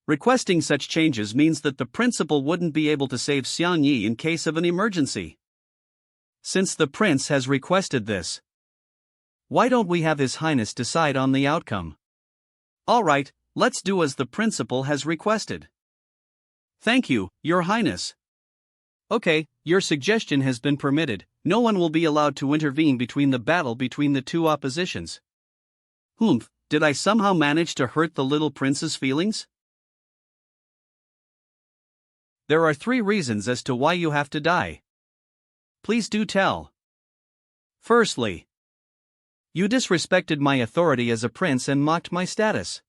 Requesting such changes means that the principal wouldn't be able to save Xiang Yi in case of an emergency. Since the prince has requested this, why don't we have His Highness decide on the outcome? Alright, let's do as the principal has requested. Thank you, Your Highness. Okay, your suggestion has been permitted. No one will be allowed to intervene between the battle between the two oppositions. Humph, did I somehow manage to hurt the little prince's feelings? There are 3 reasons as to why you have to die. Please do tell. Firstly, you disrespected my authority as a prince and mocked my status.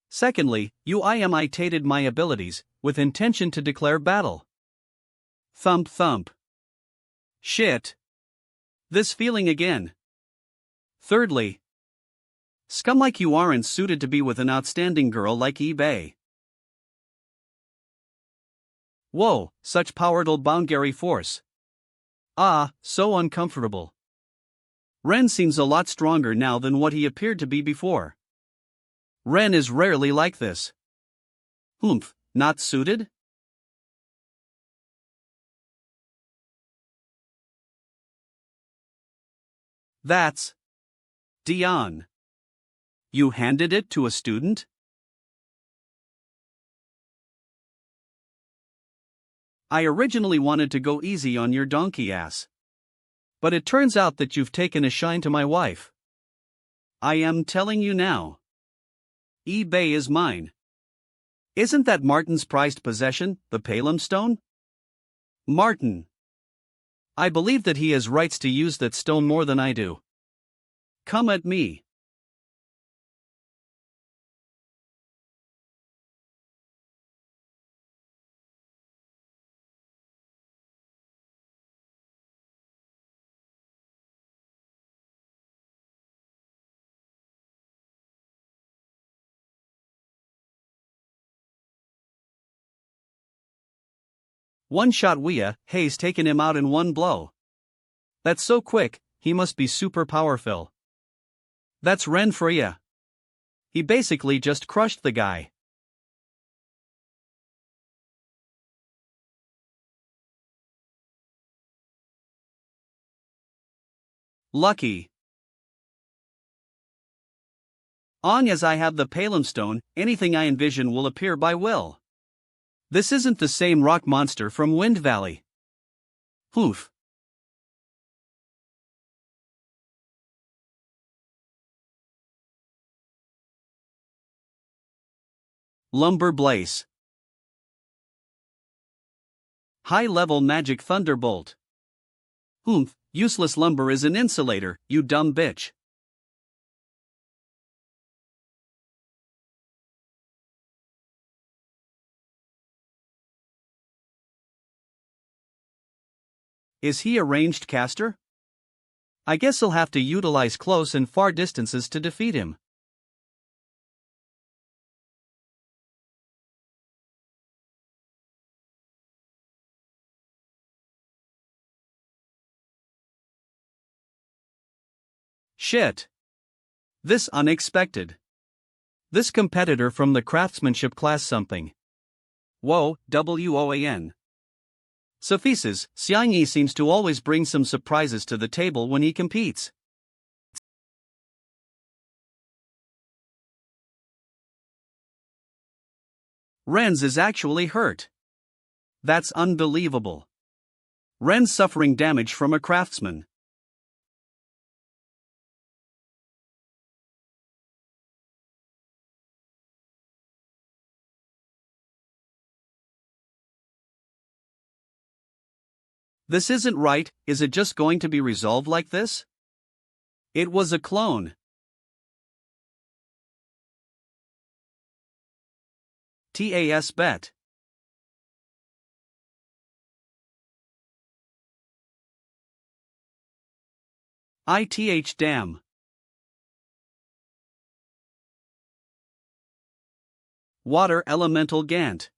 Secondly, you imitated my abilities, with intention to declare battle. Thump thump. Shit. This feeling again. Thirdly, scum like you aren't suited to be with an outstanding girl like eBay. Whoa, such powerful boundary force. Ah, so uncomfortable. Ren seems a lot stronger now than what he appeared to be before. Ren is rarely like this. Humph, not suited? That's Dion. You handed it to a student? I originally wanted to go easy on your donkey ass. But it turns out that you've taken a shine to my wife. I am telling you now. eBay is mine. Isn't that Martin's prized possession, the Palem stone? Martin. I believe that he has rights to use that stone more than I do. Come at me. One shot Wea, Hayes taken him out in one blow. That's so quick, he must be super powerful. That's Ren for ya. He basically just crushed the guy. Lucky. On as I have the Palem stone, anything I envision will appear by will. This isn't the same rock monster from Wind Valley. Poof. Lumber Blaze. High-level magic thunderbolt. Humph, useless lumber is an insulator, you dumb bitch. Is he a ranged caster? I guess he'll have to utilize close and far distances to defeat him. Shit. This unexpected. This competitor from the craftsmanship class something. Whoa, WOAN. Sophises, Xiangyi seems to always bring some surprises to the table when he competes. Ren's is actually hurt. That's unbelievable. Ren's suffering damage from a craftsman. This isn't right. Is it just going to be resolved like this? It was a clone. TAS bet. ITH damn. Water elemental Gant.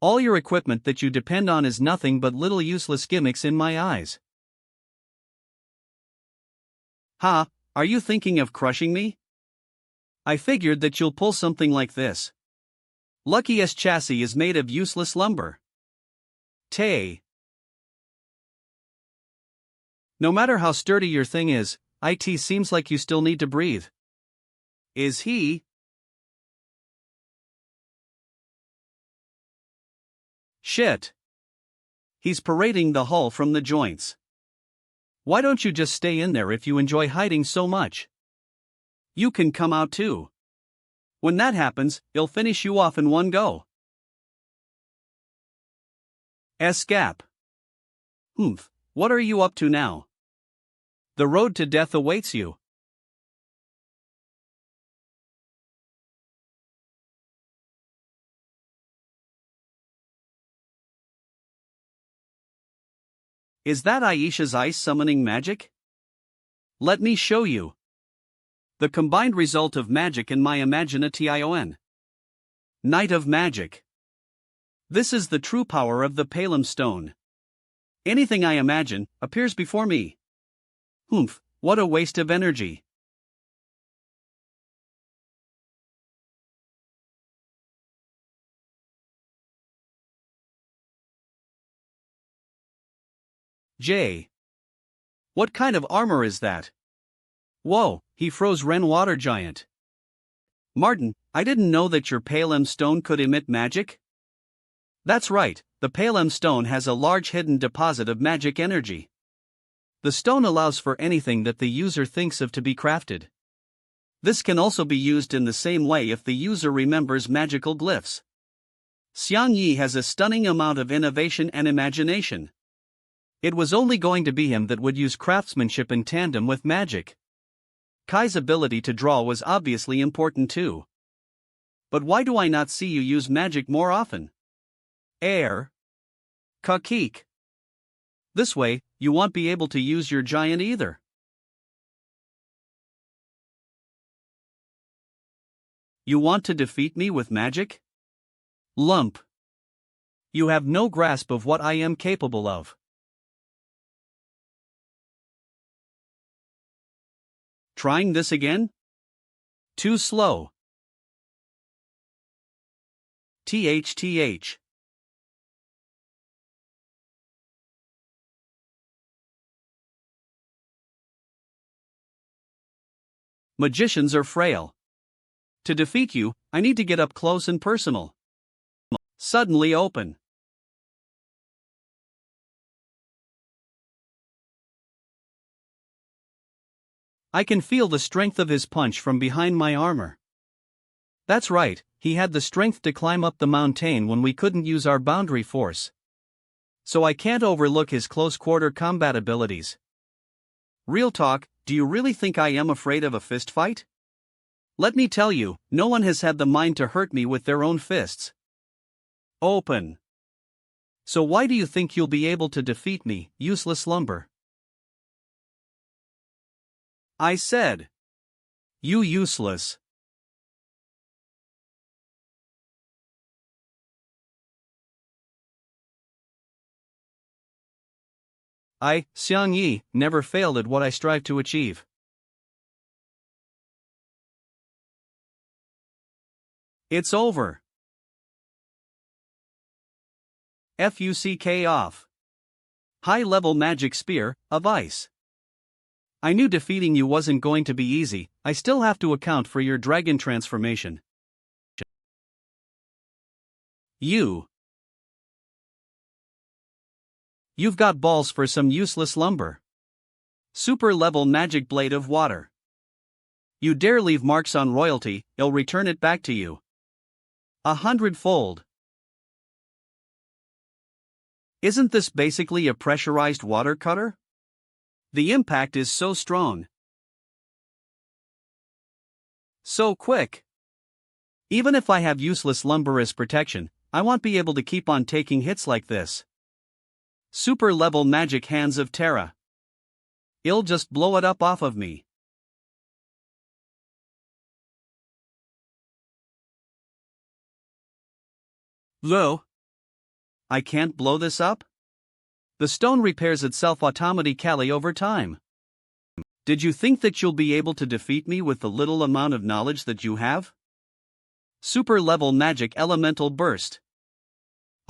All your equipment that you depend on is nothing but little useless gimmicks in my eyes. Ha, are you thinking of crushing me? I figured that you'll pull something like this. Lucky's chassis is made of useless lumber. Tay. No matter how sturdy your thing is, it seems like you still need to breathe. Is he? Shit. He's parading the hull from the joints. Why don't you just stay in there if you enjoy hiding so much? You can come out too. When that happens, he'll finish you off in one go. Escap. What are you up to now? The road to death awaits you. Is that Aisha's ice summoning magic? Let me show you. The combined result of magic and my imagination. Night of Magic. This is the true power of the Palem Stone. Anything I imagine appears before me. What a waste of energy. J. What kind of armor is that? Whoa, he froze Ren Water Giant. Martin, I didn't know that your Palem Stone could emit magic. That's right, the Palem Stone has a large hidden deposit of magic energy. The stone allows for anything that the user thinks of to be crafted. This can also be used in the same way if the user remembers magical glyphs. Xiangyi has a stunning amount of innovation and imagination. It was only going to be him that would use craftsmanship in tandem with magic. Kai's ability to draw was obviously important too. But why do I not see you use magic more often? Air. Kakik. This way, you won't be able to use your giant either. You want to defeat me with magic? Lump. You have no grasp of what I am capable of. Trying this again? Too slow. THTH. Magicians are frail. To defeat you, I need to get up close and personal. Suddenly open. I can feel the strength of his punch from behind my armor. That's right, he had the strength to climb up the mountain when we couldn't use our boundary force. So I can't overlook his close-quarter combat abilities. Real talk, do you really think I am afraid of a fist fight? Let me tell you, no one has had the mind to hurt me with their own fists. Open. So why do you think you'll be able to defeat me, useless lumber? I said. You useless. I, Xiangyi, never failed at what I strive to achieve. It's over. FUCK off. High-level magic spear, of ice. I knew defeating you wasn't going to be easy. I still have to account for your dragon transformation. You've got balls for some useless lumber. Super level magic blade of water. You dare leave marks on royalty, I'll return it back to you. 100-fold. Isn't this basically a pressurized water cutter? The impact is so strong. So quick. Even if I have useless lumber as protection, I won't be able to keep on taking hits like this. Super level magic hands of Terra. I'll just blow it up off of me. Lo. I can't blow this up? The stone repairs itself automatically over time. Did you think that you'll be able to defeat me with the little amount of knowledge that you have? Super level magic elemental burst.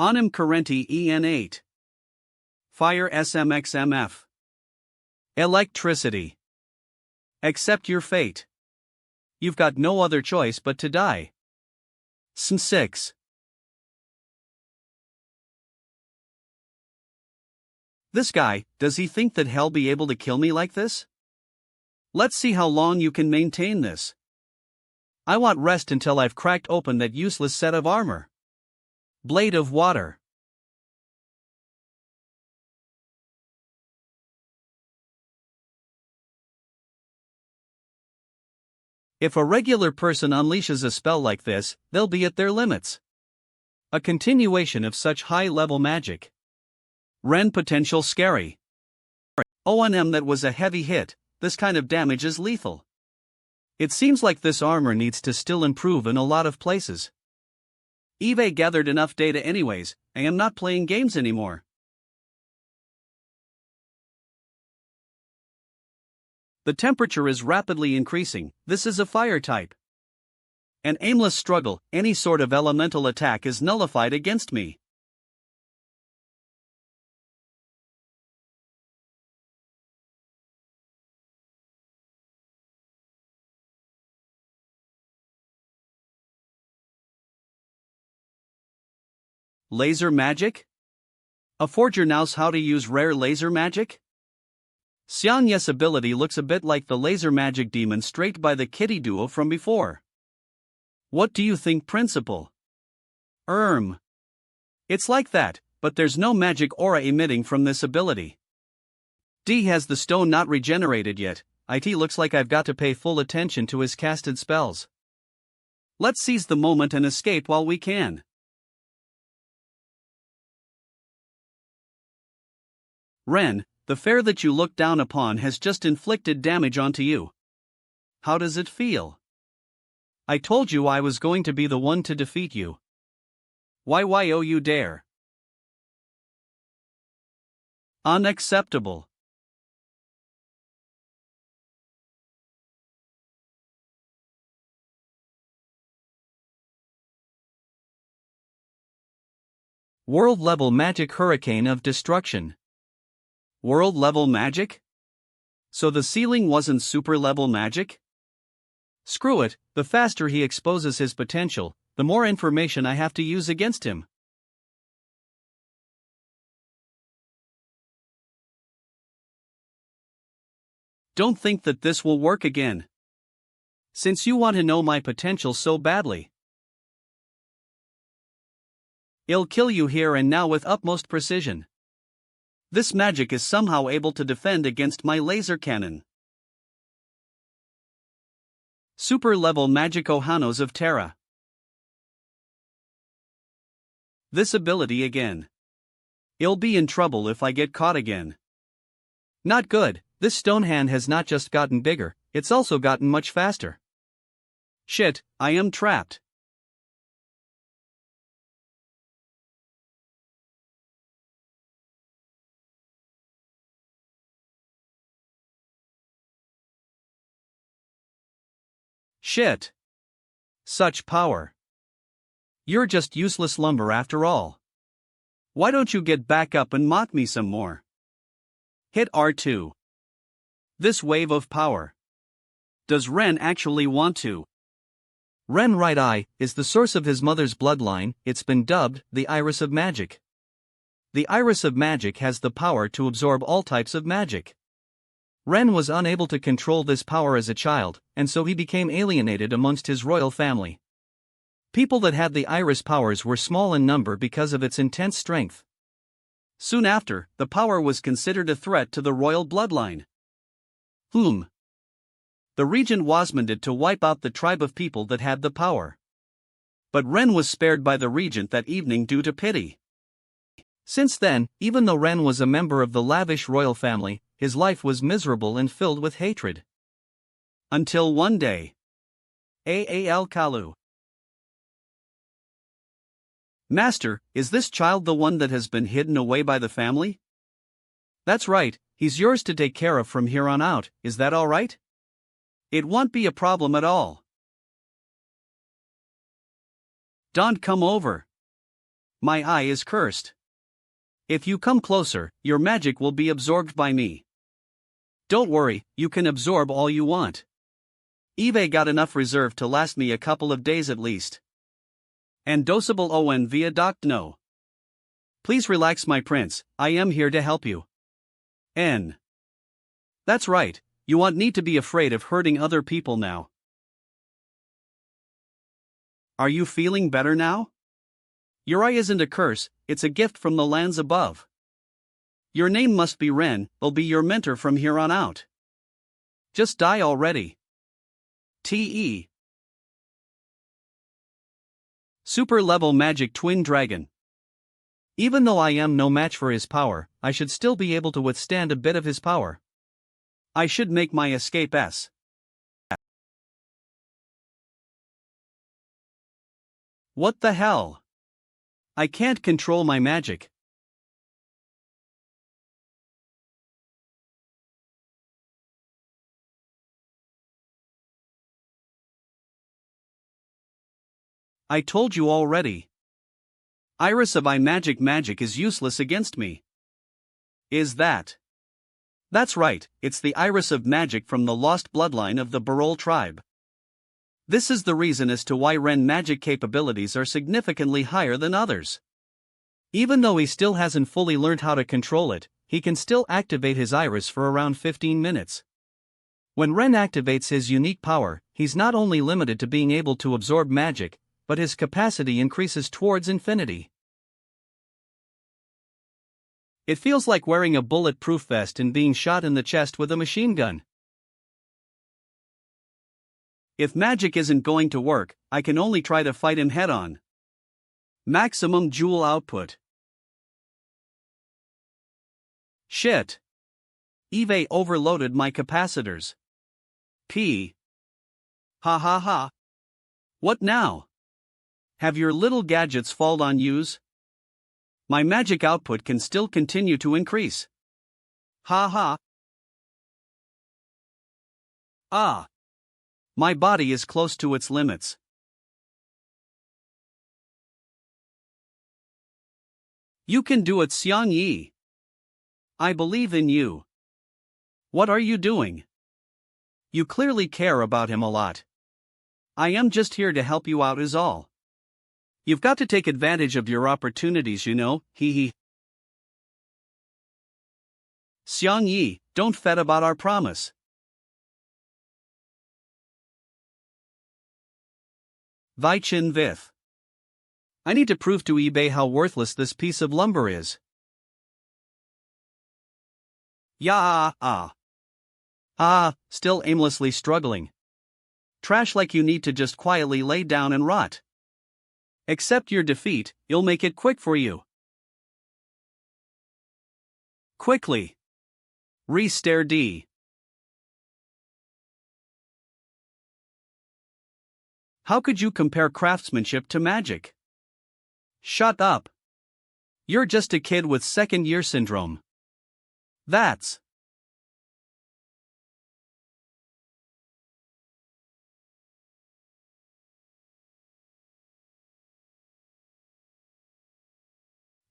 Onim Currenti EN8. Fire SMXMF. Electricity. Accept your fate. You've got no other choice but to die. SM6. This guy, does he think that he'll be able to kill me like this? Let's see how long you can maintain this. I want rest until I've cracked open that useless set of armor. Blade of water. If a regular person unleashes a spell like this, they'll be at their limits. A continuation of such high-level magic. Ren potential scary. O&M that was a heavy hit, this kind of damage is lethal. It seems like this armor needs to still improve in a lot of places. eBay gathered enough data anyways, I am not playing games anymore. The temperature is rapidly increasing, this is a fire type. An aimless struggle, any sort of elemental attack is nullified against me. Laser magic? A forger knows how to use rare laser magic? Xianye's ability looks a bit like the laser magic demon straight by the kitty duo from before. What do you think, Principal? It's like that, but there's no magic aura emitting from this ability. D has the stone not regenerated yet, it looks like I've got to pay full attention to his casted spells. Let's seize the moment and escape while we can. Ren, the fair that you look down upon has just inflicted damage onto you. How does it feel? I told you I was going to be the one to defeat you. Why you dare? Unacceptable. World-level magic hurricane of destruction. World-level magic? So the ceiling wasn't super-level magic? Screw it, the faster he exposes his potential, the more information I have to use against him. Don't think that this will work again. Since you want to know my potential so badly. I'll kill you here and now with utmost precision. This magic is somehow able to defend against my laser cannon. Super level magic Ohanos of Terra. This ability again. I'll be in trouble if I get caught again. Not good, this stone hand has not just gotten bigger, it's also gotten much faster. Shit, I am trapped. Shit. Such power. You're just useless lumber after all. Why don't you get back up and mock me some more? Hit R2. This wave of power. Does Ren actually want to? Ren Right Eye is the source of his mother's bloodline. It's been dubbed the Iris of Magic. The Iris of Magic has the power to absorb all types of magic. Ren was unable to control this power as a child, and so he became alienated amongst his royal family. People that had the Iris powers were small in number because of its intense strength. Soon after, the power was considered a threat to the royal bloodline. The Regent wasmanded to wipe out the tribe of people that had the power. But Ren was spared by the Regent that evening due to pity. Since then, even though Ren was a member of the lavish royal family, his life was miserable and filled with hatred. Until one day. Aal Kalu. Master, is this child the one that has been hidden away by the family? That's right, he's yours to take care of from here on out, is that alright? It won't be a problem at all. Don't come over. My eye is cursed. If you come closer, your magic will be absorbed by me. Don't worry, you can absorb all you want. Eve got enough reserve to last me a couple of days at least. And dosable on via no. Please relax, my prince, I am here to help you. N. That's right, you won't need to be afraid of hurting other people now. Are you feeling better now? Your eye isn't a curse, it's a gift from the lands above. Your name must be Ren, I'll be your mentor from here on out. Just die already. T.E. Super level magic twin dragon. Even though I am no match for his power, I should still be able to withstand a bit of his power. I should make my escape s. What the hell? I can't control my magic. I told you already. Iris of Eye magic is useless against me. Is that? That's right, it's the Iris of Magic from the lost bloodline of the Barol tribe. This is the reason as to why Ren magic capabilities are significantly higher than others. Even though he still hasn't fully learned how to control it, he can still activate his Iris for around 15 minutes. When Ren activates his unique power, he's not only limited to being able to absorb magic, but his capacity increases towards infinity. It feels like wearing a bulletproof vest and being shot in the chest with a machine gun. If magic isn't going to work, I can only try to fight him head-on. Maximum joule output. Shit. Eve overloaded my capacitors. P. Ha ha ha. What now? Have your little gadgets fallen on use? My magic output can still continue to increase. Ha ha. Ah. My body is close to its limits. You can do it, Xiang Yi. I believe in you. What are you doing? You clearly care about him a lot. I am just here to help you out is all. You've got to take advantage of your opportunities, you know, hee hee. Xiang Yi, don't fret about our promise. Vichin Vith. I need to prove to eBay how worthless this piece of lumber is. Still aimlessly struggling. Trash like you need to just quietly lay down and rot. Accept your defeat, it'll make it quick for you. Quickly. Re-stare D. How could you compare craftsmanship to magic? Shut up. You're just a kid with second-year syndrome. That's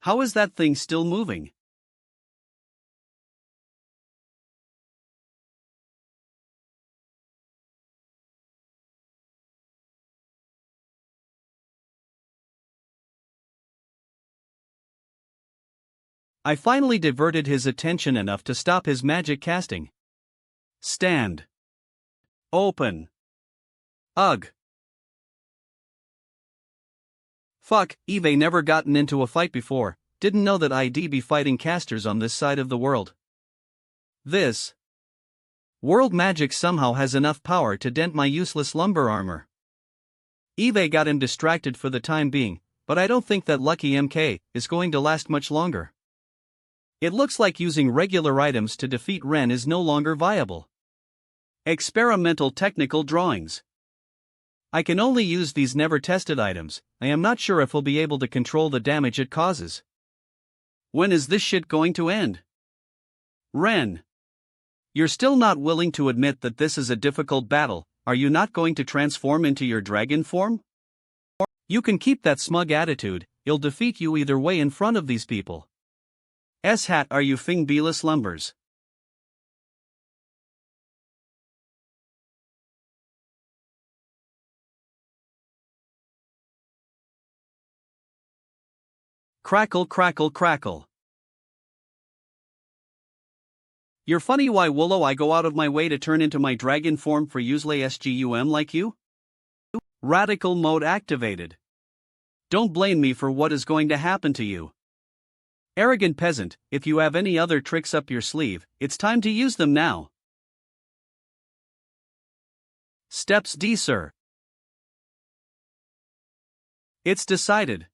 How is that thing still moving? I finally diverted his attention enough to stop his magic casting. Stand. Open. Ugh. Fuck, Eve never gotten into a fight before, didn't know that I'd be fighting casters on this side of the world. This world magic somehow has enough power to dent my useless lumber armor. Eve got him distracted for the time being, but I don't think that lucky MK is going to last much longer. It looks like using regular items to defeat Ren is no longer viable. Experimental technical drawings. I can only use these never-tested items. I am not sure if we'll be able to control the damage it causes. When is this shit going to end? Ren. You're still not willing to admit that this is a difficult battle. Are you not going to transform into your dragon form? You can keep that smug attitude, it'll defeat you either way in front of these people. S-hat are you Fing Beeless Lumbers? Crackle crackle crackle. You're funny why Woolo I go out of my way to turn into my dragon form for useless SGUM like you? Radical mode activated. Don't blame me for what is going to happen to you. Arrogant peasant, if you have any other tricks up your sleeve, it's time to use them now. Steps D, sir. It's decided.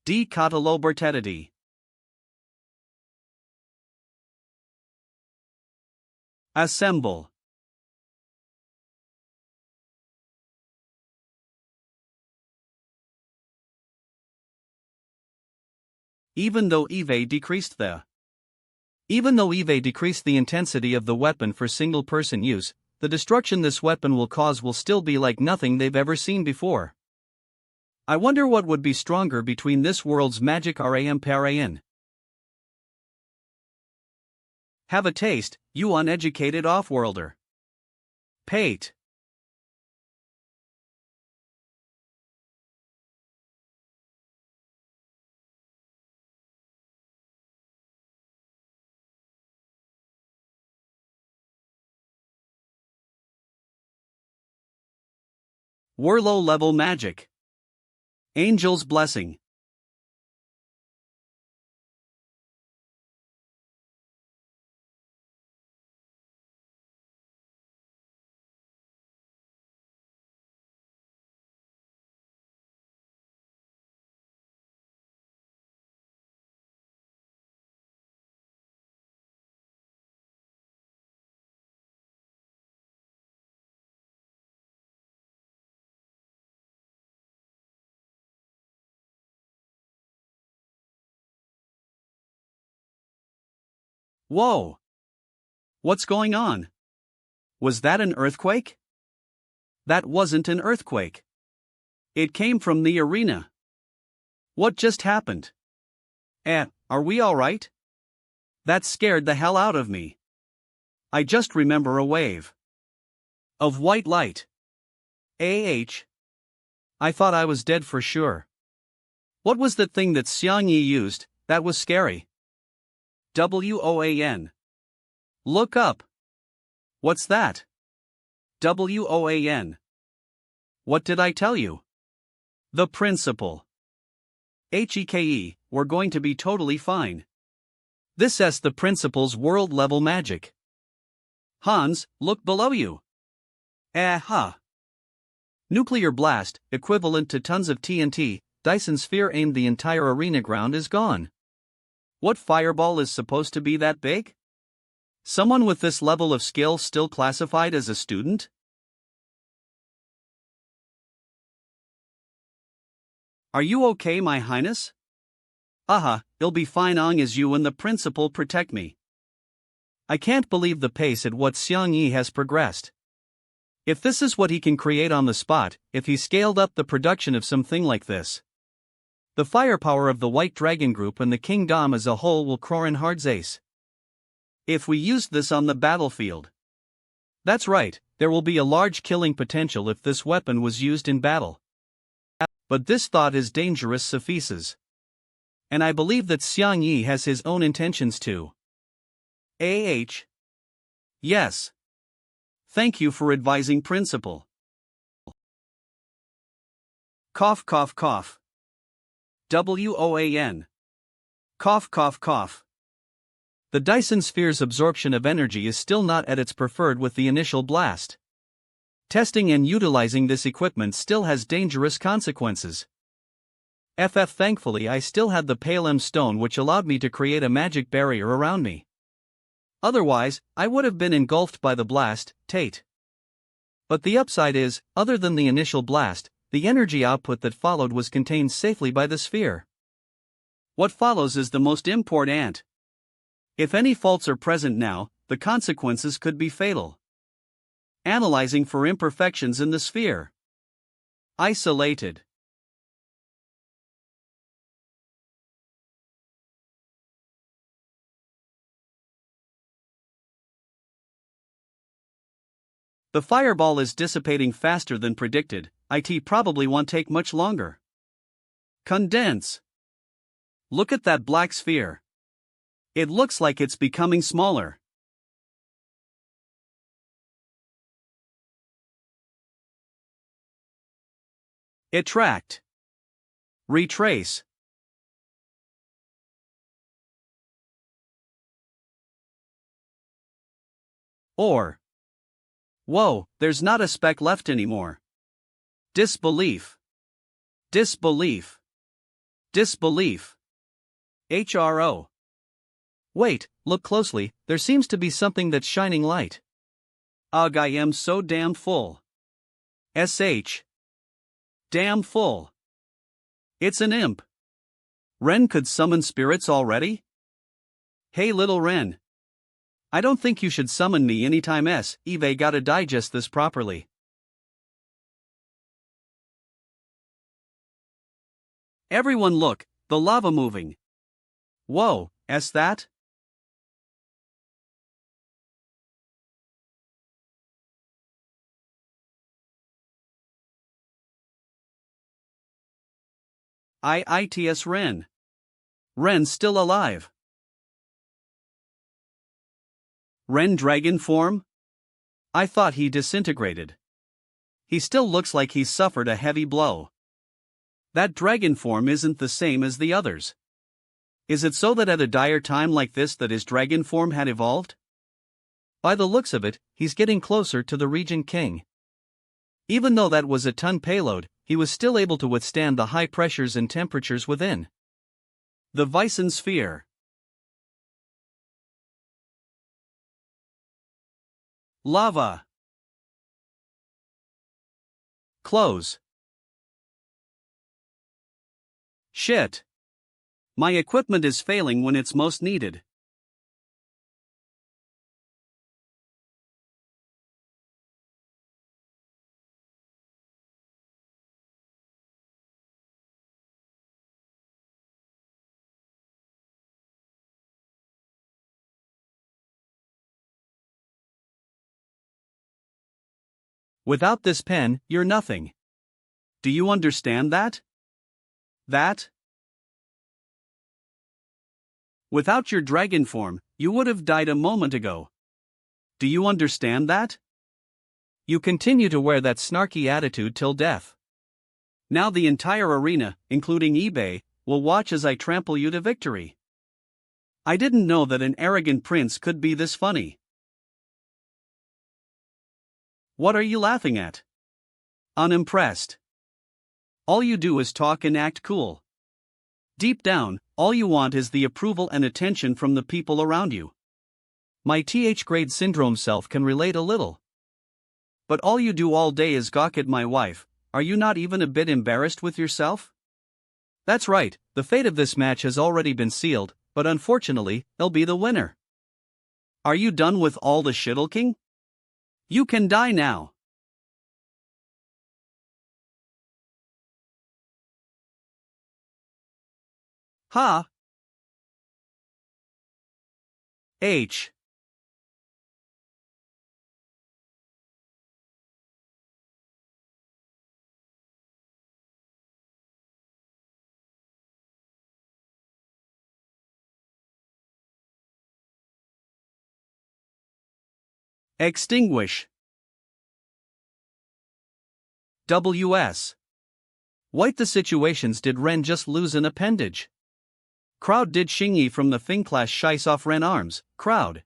D. Catalobertedity. Assemble. Even though Eve decreased the intensity of the weapon for single-person use, the destruction this weapon will cause will still be like nothing they've ever seen before. I wonder what would be stronger between this world's magic RAM Parayan. Have a taste, you uneducated off-worlder. Pate. Warlow level magic. Angel's blessing. Whoa! What's going on? Was that an earthquake? That wasn't an earthquake. It came from the arena. What just happened? Are we alright? That scared the hell out of me. I just remember a wave of white light. I thought I was dead for sure. What was the thing that Xiangyi used? That was scary. WOAN. Look up. What's that? WOAN. What did I tell you? The principal. HEKE, we're going to be totally fine. This is the principal's world level magic. Hans, look below you. Nuclear blast, equivalent to tons of TNT, Dyson sphere aimed the entire arena ground is gone. What fireball is supposed to be that big? Someone with this level of skill still classified as a student? Are you okay, my highness? It'll be fine long as you and the principal protect me. I can't believe the pace at what Xiangyi has progressed. If this is what he can create on the spot, if he scaled up the production of something like this, the firepower of the White Dragon Group and the Kingdom as a whole will Crorin Hard's ace. If we used this on the battlefield. That's right, there will be a large killing potential if this weapon was used in battle. But this thought is dangerous suffices. And I believe that Xiang Yi has his own intentions too. Yes. Thank you for advising Principal. Cough cough cough. WOAN. Cough cough cough. The Dyson Sphere's absorption of energy is still not at its preferred with the initial blast. Testing and utilizing this equipment still has dangerous consequences. Thankfully I still had the Palem stone which allowed me to create a magic barrier around me. Otherwise, I would have been engulfed by the blast, Tate. But the upside is, other than the initial blast, the energy output that followed was contained safely by the sphere. What follows is the most important. If any faults are present now, the consequences could be fatal. Analyzing for imperfections in the sphere. Isolated. The fireball is dissipating faster than predicted, it probably won't take much longer. Condense. Look at that black sphere. It looks like it's becoming smaller. Attract. Retrace. Or. Whoa, there's not a speck left anymore. Disbelief. Disbelief. Disbelief. HRO. Wait, look closely, there seems to be something that's shining light. Ugh, I am so damn full. SH. Damn full. It's an imp. Ren could summon spirits already? Hey little Ren. I don't think you should summon me anytime Eve gotta digest this properly. Everyone look, the lava moving. Whoa, that? IITS Ren. Ren's still alive. Ren dragon form? I thought he disintegrated. He still looks like he's suffered a heavy blow. That dragon form isn't the same as the others. Is it so that at a dire time like this that his dragon form had evolved? By the looks of it, he's getting closer to the Regent King. Even though that was a ton payload, he was still able to withstand the high pressures and temperatures within. The Vysen Sphere. Lava. Close. Shit. My equipment is failing when it's most needed. Without this pen, you're nothing. Do you understand that? That? Without your dragon form, you would have died a moment ago. Do you understand that? You continue to wear that snarky attitude till death. Now the entire arena, including eBay, will watch as I trample you to victory. I didn't know that an arrogant prince could be this funny. What are you laughing at? Unimpressed. All you do is talk and act cool. Deep down, all you want is the approval and attention from the people around you. My grade syndrome self can relate a little. But all you do all day is gawk at my wife. Are you not even a bit embarrassed with yourself? That's right, the fate of this match has already been sealed, but unfortunately, I'll be the winner. Are you done with all the shittlking? You can die now. Ha! H. Extinguish. WS. White the situations did Ren just lose an appendage? Crowd did Xingyi from the Fing class shice off Ren arms, crowd.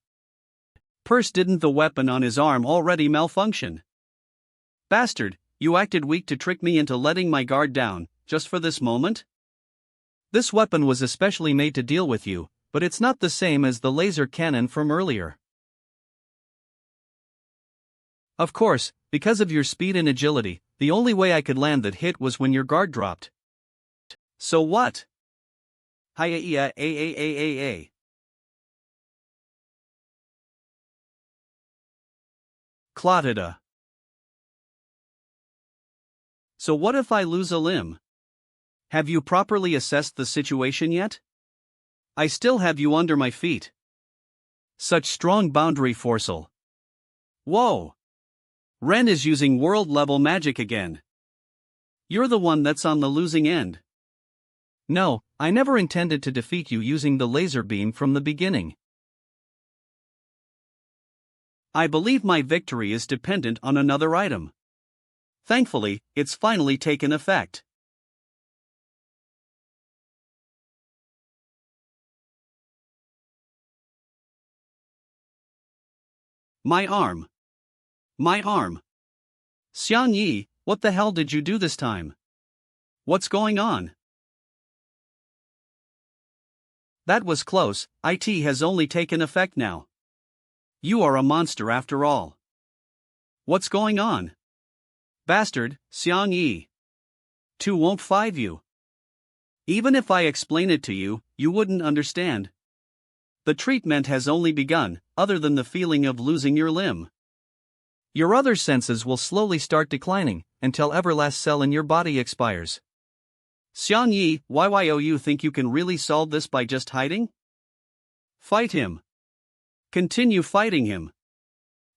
Purse didn't the weapon on his arm already malfunction? Bastard, you acted weak to trick me into letting my guard down, just for this moment? This weapon was especially made to deal with you, but it's not the same as the laser cannon from earlier. Of course, because of your speed and agility, the only way I could land that hit was when your guard dropped. So what? Hiya. Clotida. So what if I lose a limb? Have you properly assessed the situation yet? I still have you under my feet. Such strong boundary forcel. Whoa! Ren is using world-level magic again. You're the one that's on the losing end. No, I never intended to defeat you using the laser beam from the beginning. I believe my victory is dependent on another item. Thankfully, it's finally taken effect. My arm. My arm. Xiang Yi, what the hell did you do this time? What's going on? That was close, it has only taken effect now. You are a monster after all. What's going on? Bastard, Xiang Yi. 2 won't fight you. Even if I explain it to you, you wouldn't understand. The treatment has only begun, other than the feeling of losing your limb. Your other senses will slowly start declining, until every last cell in your body expires. Xiang Yi, you think you can really solve this by just hiding? Fight him. Continue fighting him.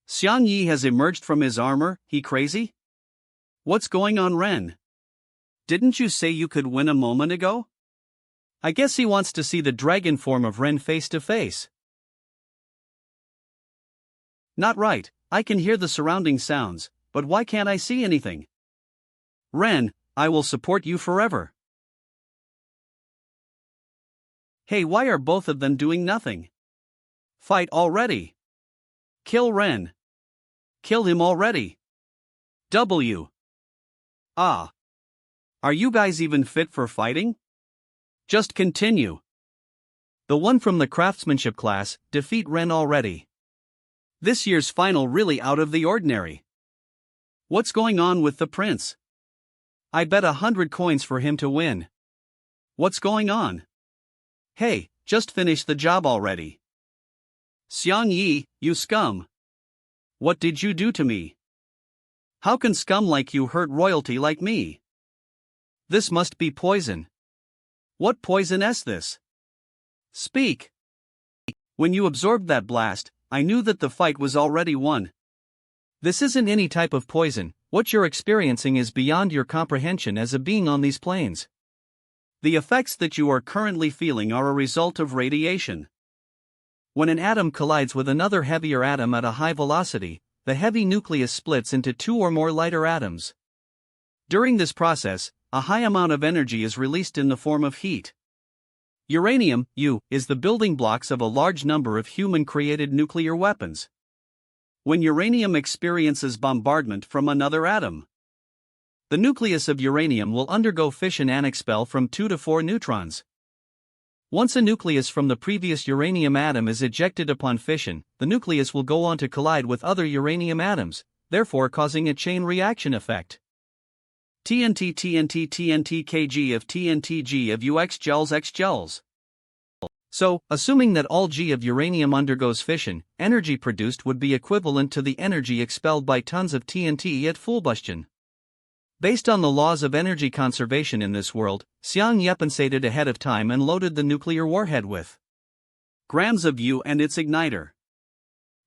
Xiang Yi has emerged from his armor, he crazy? What's going on, Ren? Didn't you say you could win a moment ago? I guess he wants to see the dragon form of Ren face to face. Not right, I can hear the surrounding sounds, but why can't I see anything? Ren, I will support you forever. Hey, why are both of them doing nothing? Fight already. Kill Ren. Kill him already. W. Ah. Are you guys even fit for fighting? Just continue. The one from the craftsmanship class, defeat Ren already. This year's final really out of the ordinary. What's going on with the prince? I bet 100 coins for him to win. What's going on? Hey, just finish the job already. Xiang Yi, you scum. What did you do to me? How can scum like you hurt royalty like me? This must be poison. What poison is this? Speak. When you absorbed that blast, I knew that the fight was already won. This isn't any type of poison, what you're experiencing is beyond your comprehension as a being on these planes. The effects that you are currently feeling are a result of radiation. When an atom collides with another heavier atom at a high velocity, the heavy nucleus splits into 2 or more lighter atoms. During this process, a high amount of energy is released in the form of heat. Uranium, U, is the building blocks of a large number of human-created nuclear weapons. When uranium experiences bombardment from another atom, the nucleus of uranium will undergo fission and expel from 2 to 4 neutrons. Once a nucleus from the previous uranium atom is ejected upon fission, the nucleus will go on to collide with other uranium atoms, therefore causing a chain reaction effect. TNT Kg of TNT G of UX gels X gels. So, assuming that all G of uranium undergoes fission, energy produced would be equivalent to the energy expelled by tons of TNT at full combustion. Based on the laws of energy conservation in this world, Xiang compensated ahead of time and loaded the nuclear warhead with grams of U and its igniter,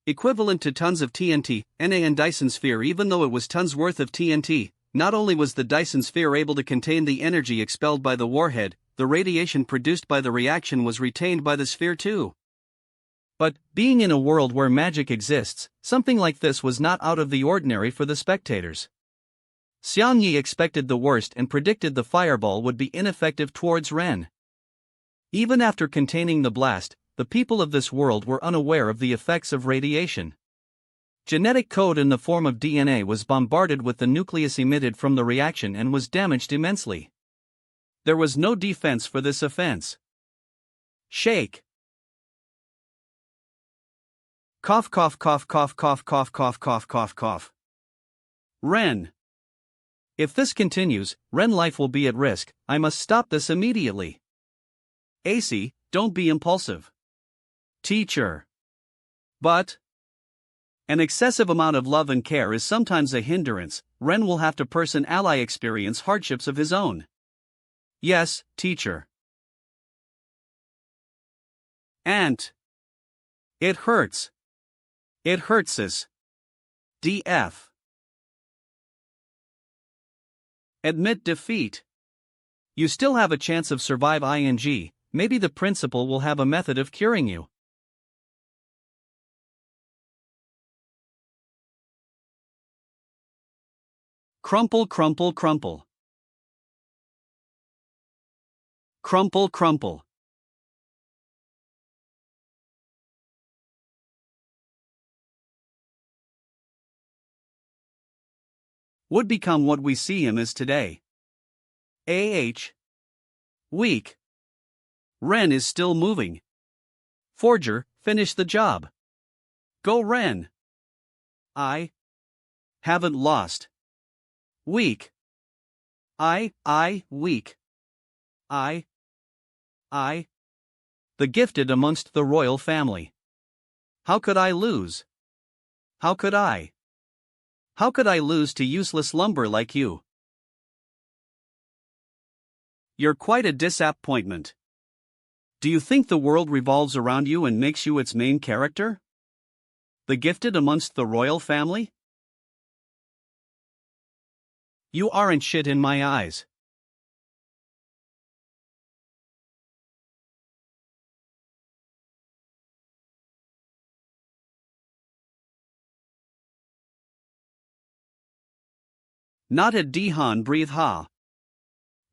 equivalent to tons of TNT, Na and Dyson sphere. Even though it was tons worth of TNT, not only was the Dyson sphere able to contain the energy expelled by the warhead, the radiation produced by the reaction was retained by the sphere too. But, being in a world where magic exists, something like this was not out of the ordinary for the spectators. Xiang Yi expected the worst and predicted the fireball would be ineffective towards Ren. Even after containing the blast, the people of this world were unaware of the effects of radiation. Genetic code in the form of DNA was bombarded with the nucleus emitted from the reaction and was damaged immensely. There was no defense for this offense. Shake. Cough cough cough cough cough cough cough cough cough cough. Ren. If this continues, Ren life will be at risk. I must stop this immediately. AC, don't be impulsive. Teacher. But an excessive amount of love and care is sometimes a hindrance. Ren will have to ally experience hardships of his own. Yes, teacher. Ant. It hurts. It hurts us. DF. Admit defeat. You still have a chance of survive ing. Maybe the principal will have a method of curing you. Crumple crumple crumple. Crumple crumple. Would become what we see him as today. Weak. Ren is still moving. Forger, finish the job. Go Ren. I haven't lost. Weak. Weak. The gifted amongst the royal family. How could I lose? How could I? How could I lose to useless lumber like you? You're quite a disappointment. Do you think the world revolves around you and makes you its main character? The gifted amongst the royal family? You aren't shit in my eyes. Not a Dihan breathe ha.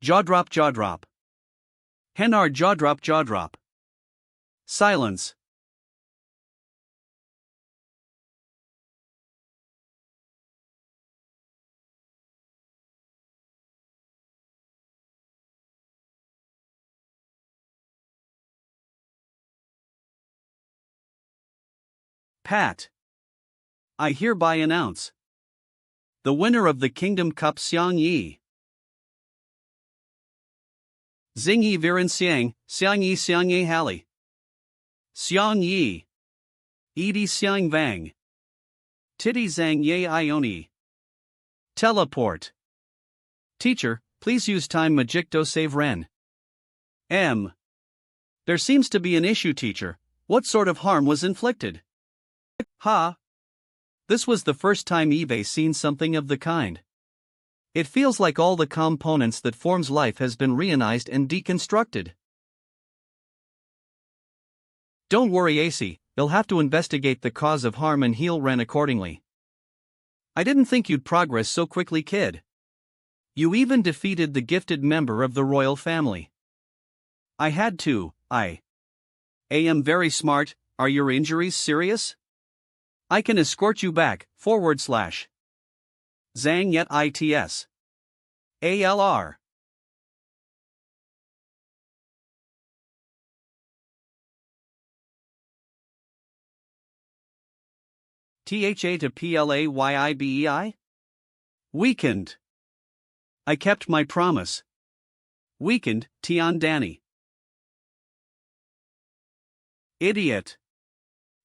Jaw drop jaw drop. Henar jaw drop jaw drop. Silence. Pat. I hereby announce the winner of the Kingdom Cup Xiang Yi. Xing Yi Viren Xiang Yi Halley. Xiang Yi. Edi Xiang Vang. Titi Zhang Ye Ioni. Teleport. Teacher, please use time magic to save Ren. M. There seems to be an issue, teacher. What sort of harm was inflicted? Ha. This was the first time Eve's seen something of the kind. It feels like all the components that forms life has been reionized and deconstructed. Don't worry AC, you'll have to investigate the cause of harm and heal Ren accordingly. I didn't think you'd progress so quickly, kid. You even defeated the gifted member of the royal family. I had to. I am very smart. Are your injuries serious? I can escort you back, /. Zhang Yet ITS. ALR. THA to PLAYIBEI? Weakened. I kept my promise. Weakened, Tian Danny. Idiot.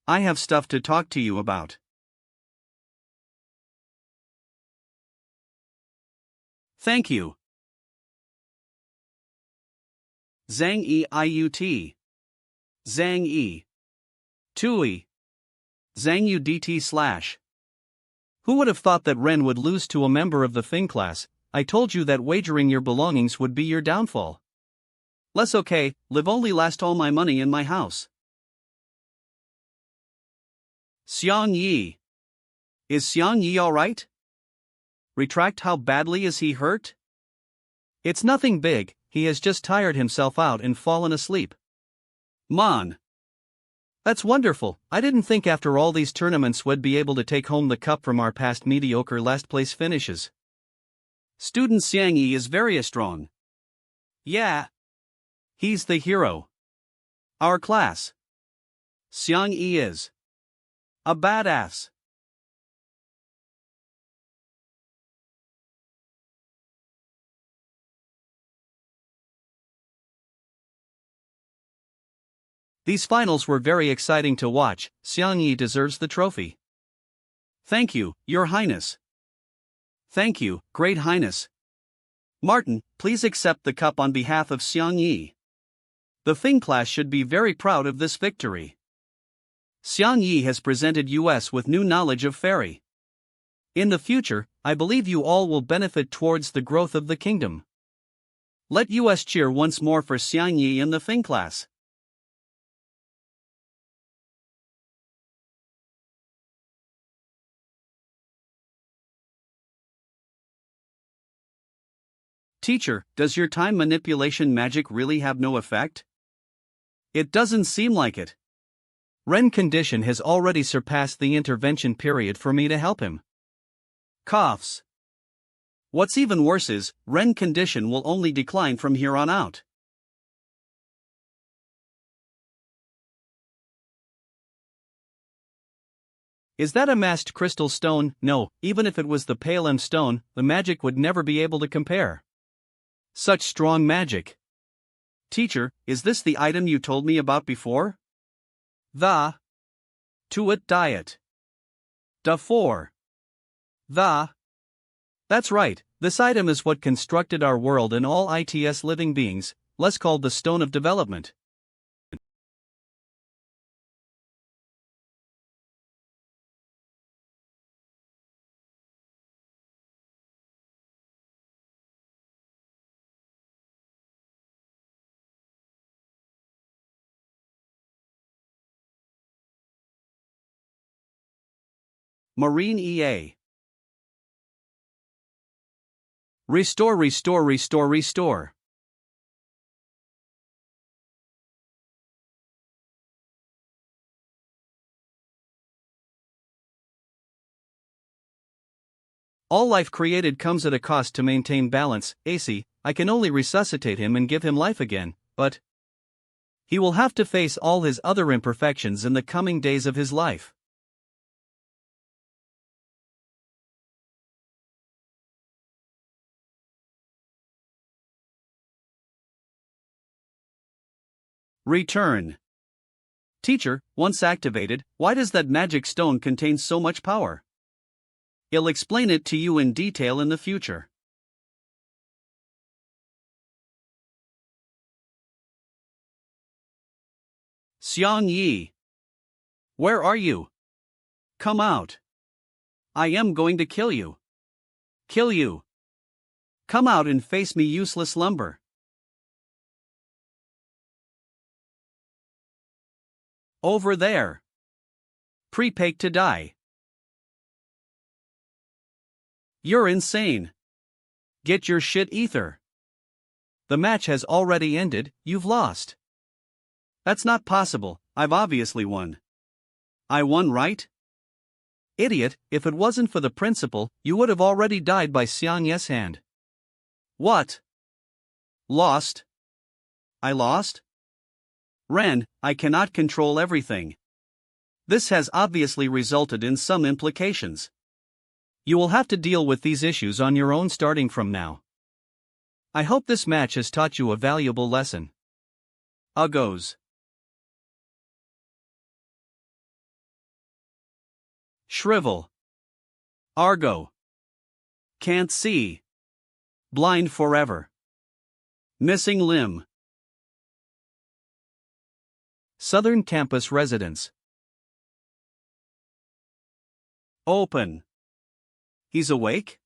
I have stuff to talk to you about. Thank you. Zhang E Iut. Zhang E. Tui. Zhang UDT/. Who would have thought that Ren would lose to a member of the Thing class? I told you that wagering your belongings would be your downfall. Less okay, live only last all my money in my house. Xiang Yi. Is Xiang Yi alright? Retract, how badly is he hurt? It's nothing big, he has just tired himself out and fallen asleep. Mon. That's wonderful, I didn't think after all these tournaments we'd be able to take home the cup from our past mediocre last place finishes. Student Xiang Yi is very strong. Yeah. He's the hero. Our class. Xiang Yi is a badass. These finals were very exciting to watch. Xiang Yi deserves the trophy. Thank you, Your Highness. Thank you, Great Highness. Martin, please accept the cup on behalf of Xiang Yi. The Thing class should be very proud of this victory. Xiang Yi has presented us with new knowledge of fairy. In the future, I believe you all will benefit towards the growth of the kingdom. Let us cheer once more for Xiang Yi in the Thing class. Teacher, does your time manipulation magic really have no effect? It doesn't seem like it. Ren condition has already surpassed the intervention period for me to help him. Coughs. What's even worse is, Ren condition will only decline from here on out. Is that a masked crystal stone? No, even if it was the pale M stone, the magic would never be able to compare. Such strong magic. Teacher, is this the item you told me about before? The Tuat diet. Da 4. That's right, this item is what constructed our world and all its living beings, less called the Stone of Development. Marine EA. Restore. All life created comes at a cost to maintain balance. AC, I can only resuscitate him and give him life again, but he will have to face all his other imperfections in the coming days of his life. Return. Teacher, once activated, why does that magic stone contain so much power? I'll explain it to you in detail in the future. Xiang Yi. Where are you? Come out. I am going to kill you. Kill you. Come out and face me, useless lumber. Over there. Prepaid to die. You're insane. Get your shit, ether. The match has already ended, you've lost. That's not possible, I've obviously won. I won, right? Idiot, if it wasn't for the principal, you would have already died by Xiang Yi's hand. What? Lost? I lost? Ren, I cannot control everything. This has obviously resulted in some implications. You will have to deal with these issues on your own starting from now. I hope this match has taught you a valuable lesson. Uggos. Shrivel. Argo. Can't see. Blind forever. Missing limb. Southern Campus Residence. Open. He's awake?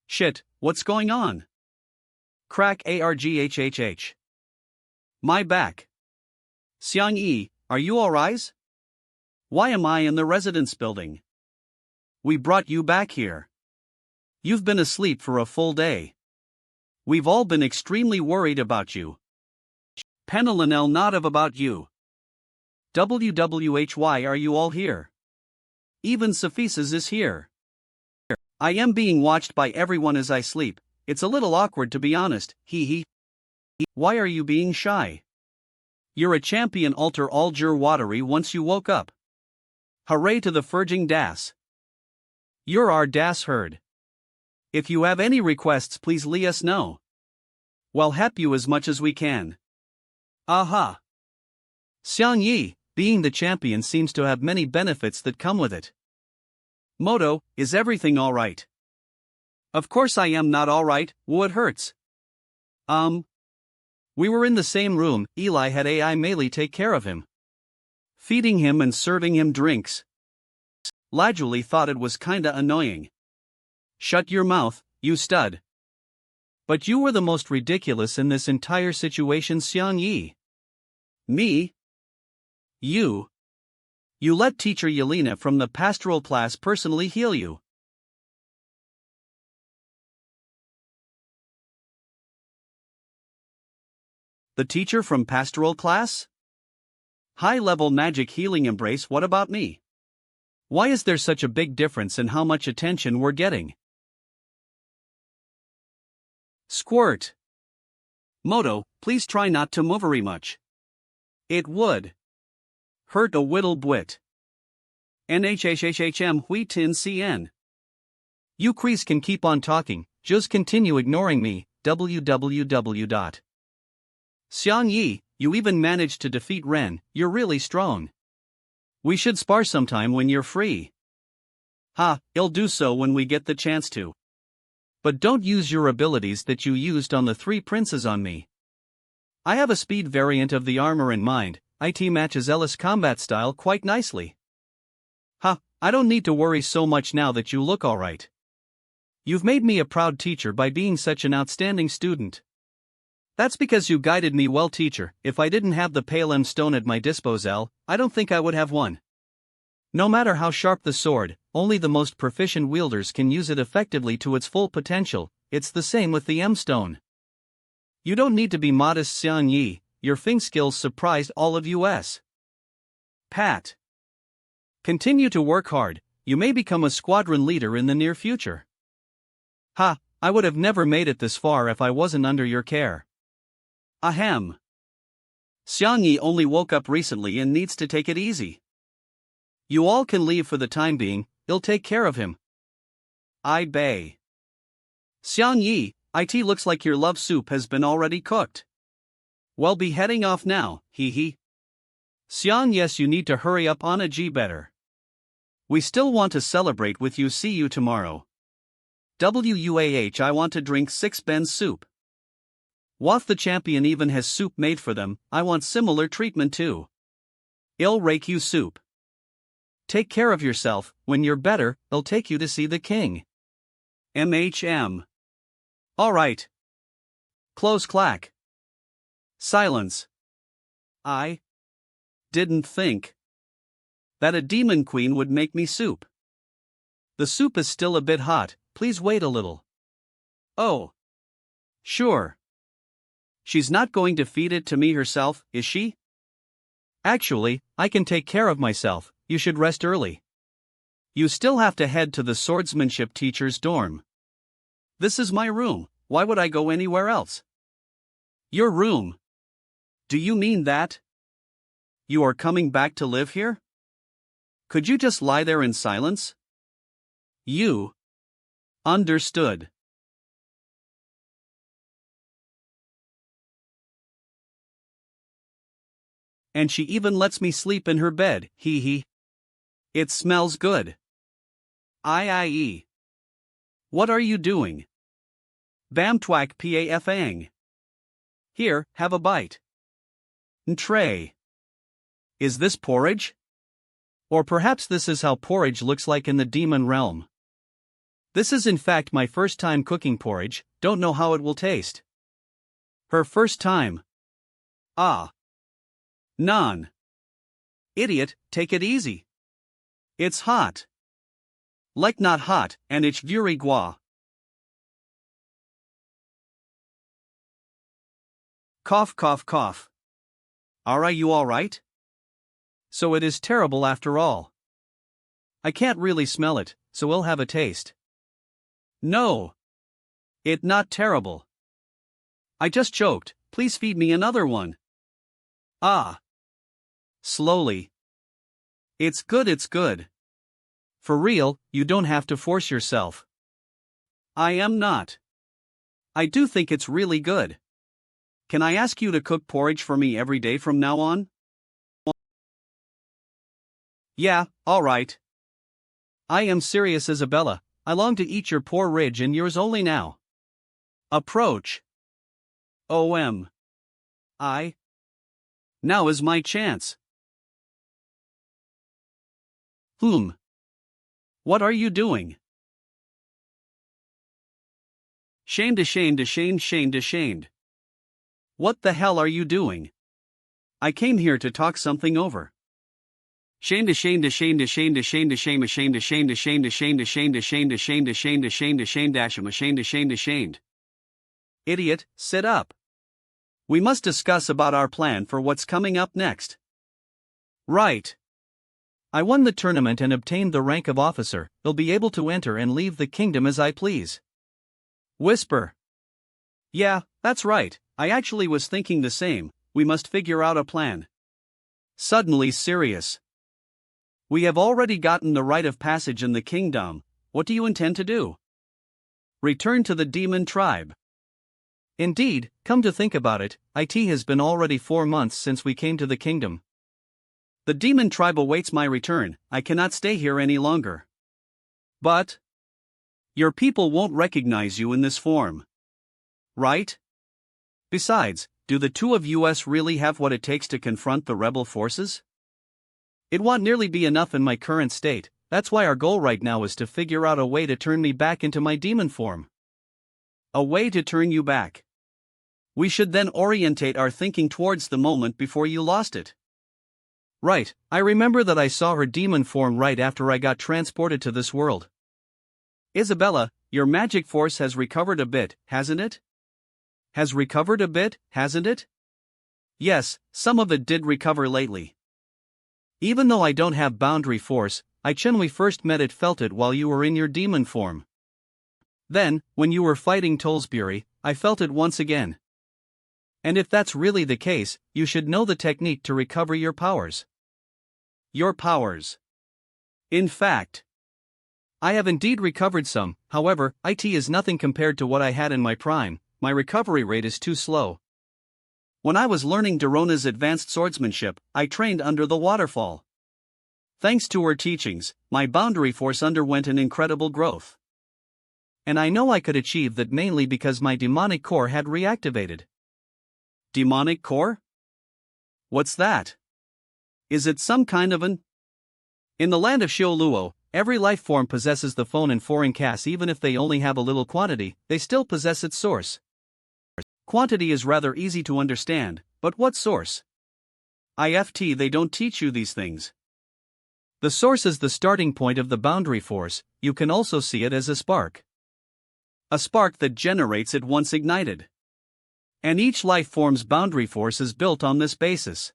Shit, what's going on? Crack arghhh. My back. Xiang Yi, are you alright? Why am I in the residence building? We brought you back here. You've been asleep for a full day. We've all been extremely worried about you. Penelonel not of about you. Why are you all here? Even Sophises is here. I am being watched by everyone as I sleep. It's a little awkward to be honest, hee. Why are you being shy? You're a champion alter all jur watery once you woke up. Hooray to the Furging Das. You're our Das herd. If you have any requests please let us know. We'll help you as much as we can. Aha. Xiang Yi, being the champion seems to have many benefits that come with it. Moto, is everything alright? Of course I am not alright, it hurts. We were in the same room, Eli had AI Melee take care of him. Feeding him and serving him drinks. Lajuli thought it was kinda annoying. Shut your mouth, you stud. But you were the most ridiculous in this entire situation, Xiang Yi. Me? You let teacher Yelena from the pastoral class personally heal you. The teacher from pastoral class? High-level magic healing embrace, what about me? Why is there such a big difference in how much attention we're getting? Squirt. Moto, please try not to move very much. It would hurt a whittle bwit. NHHHHM Hui Tin CN. You Kreese can keep on talking, just continue ignoring me, www. Xiang Yi, you even managed to defeat Ren, you're really strong. We should spar sometime when you're free. Ha, I'll do so when we get the chance to. But don't use your abilities that you used on the 3 princes on me. I have a speed variant of the armor in mind, it matches Ellis combat style quite nicely. Ha, I don't need to worry so much now that you look alright. You've made me a proud teacher by being such an outstanding student. That's because you guided me well, teacher. If I didn't have the pale M stone at my disposal, I don't think I would have won. No matter how sharp the sword, only the most proficient wielders can use it effectively to its full potential. It's the same with the M stone. You don't need to be modest, Xiang Yi, your Fing skills surprised all of us. Pat. Continue to work hard, you may become a squadron leader in the near future. Ha, I would have never made it this far if I wasn't under your care. Ahem. Xiang Yi only woke up recently and needs to take it easy. You all can leave for the time being, I'll take care of him. I bay. Xiang Yi, it looks like your love soup has been already cooked. Well, be heading off now, hee. Xiang, yes, you need to hurry up on a G better. We still want to celebrate with you, see you tomorrow. WUAH, I want to drink 6 Ben's soup. Wath the champion even has soup made for them, I want similar treatment too. I'll rake you soup. Take care of yourself, when you're better, I'll take you to see the king. MHM. Alright. Close clack. Silence. I didn't think that a demon queen would make me soup. The soup is still a bit hot, please wait a little. Oh. Sure. She's not going to feed it to me herself, is she? Actually, I can take care of myself, you should rest early. You still have to head to the swordsmanship teacher's dorm. This is my room, why would I go anywhere else? Your room? Do you mean that? You are coming back to live here? Could you just lie there in silence? You understood. And she even lets me sleep in her bed, hee. It smells good. Ie. What are you doing? Bam twack pafang. Here, have a bite. Tray. Is this porridge? Or perhaps this is how porridge looks like in the demon realm. This is in fact my first time cooking porridge, don't know how it will taste. Her first time. Ah. Non. Idiot, take it easy. It's hot. Like not hot, and it's very gua. Cough cough cough. Are you alright? So it is terrible after all. I can't really smell it, so we'll have a taste. No. It not terrible. I just choked, please feed me another one. Ah. Slowly. It's good, it's good. For real, you don't have to force yourself. I am not. I do think it's really good. Can I ask you to cook porridge for me every day from now on? Yeah, alright. I am serious, Isabella. I long to eat your porridge and yours only now. Approach. Now is my chance. What are you doing? Shamed, ashamed, ashamed, shamed, ashamed. What the hell are you doing? I came here to talk something over. Shamed, ashamed, ashamed, ashamed, ashamed, ashamed, ashamed, ashamed, ashamed, ashamed, ashamed, ashamed, ashamed, ashamed, ashamed, ashamed, ashamed, ashamed, ashamed. Idiot, sit up. We must discuss about our plan for what's coming up next. Right. I won the tournament and obtained the rank of officer. I'll be able to enter and leave the kingdom as I please. Whisper. Yeah, that's right. I actually was thinking the same. We must figure out a plan. Suddenly serious. We have already gotten the rite of passage in the kingdom. What do you intend to do? Return to the demon tribe. Indeed, come to think about it, it has been already 4 months since we came to the kingdom. The demon tribe awaits my return. I cannot stay here any longer. But your people won't recognize you in this form. Right? Besides, do the two of us really have what it takes to confront the rebel forces? It won't nearly be enough in my current state. That's why our goal right now is to figure out a way to turn me back into my demon form. A way to turn you back. We should then orientate our thinking towards the moment before you lost it. Right, I remember that I saw her demon form right after I got transported to this world. Isabella, your magic force has recovered a bit, hasn't it? Has recovered a bit, hasn't it? Yes, some of it did recover lately. Even though I don't have boundary force, when we first met it felt it while you were in your demon form. Then, when you were fighting Tollsbury, I felt it once again. And if that's really the case, you should know the technique to recover your powers. Your powers. In fact, I have indeed recovered some, however, it is nothing compared to what I had in my prime. My recovery rate is too slow. When I was learning Darona's advanced swordsmanship, I trained under the waterfall. Thanks to her teachings, my boundary force underwent an incredible growth. And I know I could achieve that mainly because my demonic core had reactivated. Demonic core? What's that? Is it some kind of an... In the land of Shioluo, every life form possesses the phone in foreign caste. Even if they only have a little quantity, they still possess its source. Quantity is rather easy to understand, but what source? They don't teach you these things. The source is the starting point of the boundary force. You can also see it as a spark. A spark that generates it once ignited. And each life form's boundary force is built on this basis.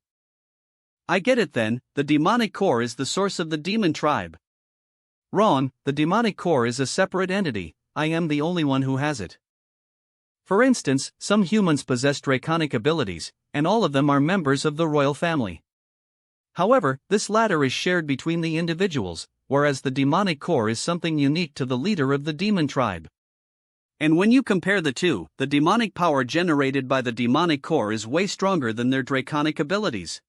I get it then, the demonic core is the source of the demon tribe. Wrong, the demonic core is a separate entity. I am the only one who has it. For instance, some humans possess draconic abilities, and all of them are members of the royal family. However, this latter is shared between the individuals, whereas the demonic core is something unique to the leader of the demon tribe. And when you compare the two, the demonic power generated by the demonic core is way stronger than their draconic abilities.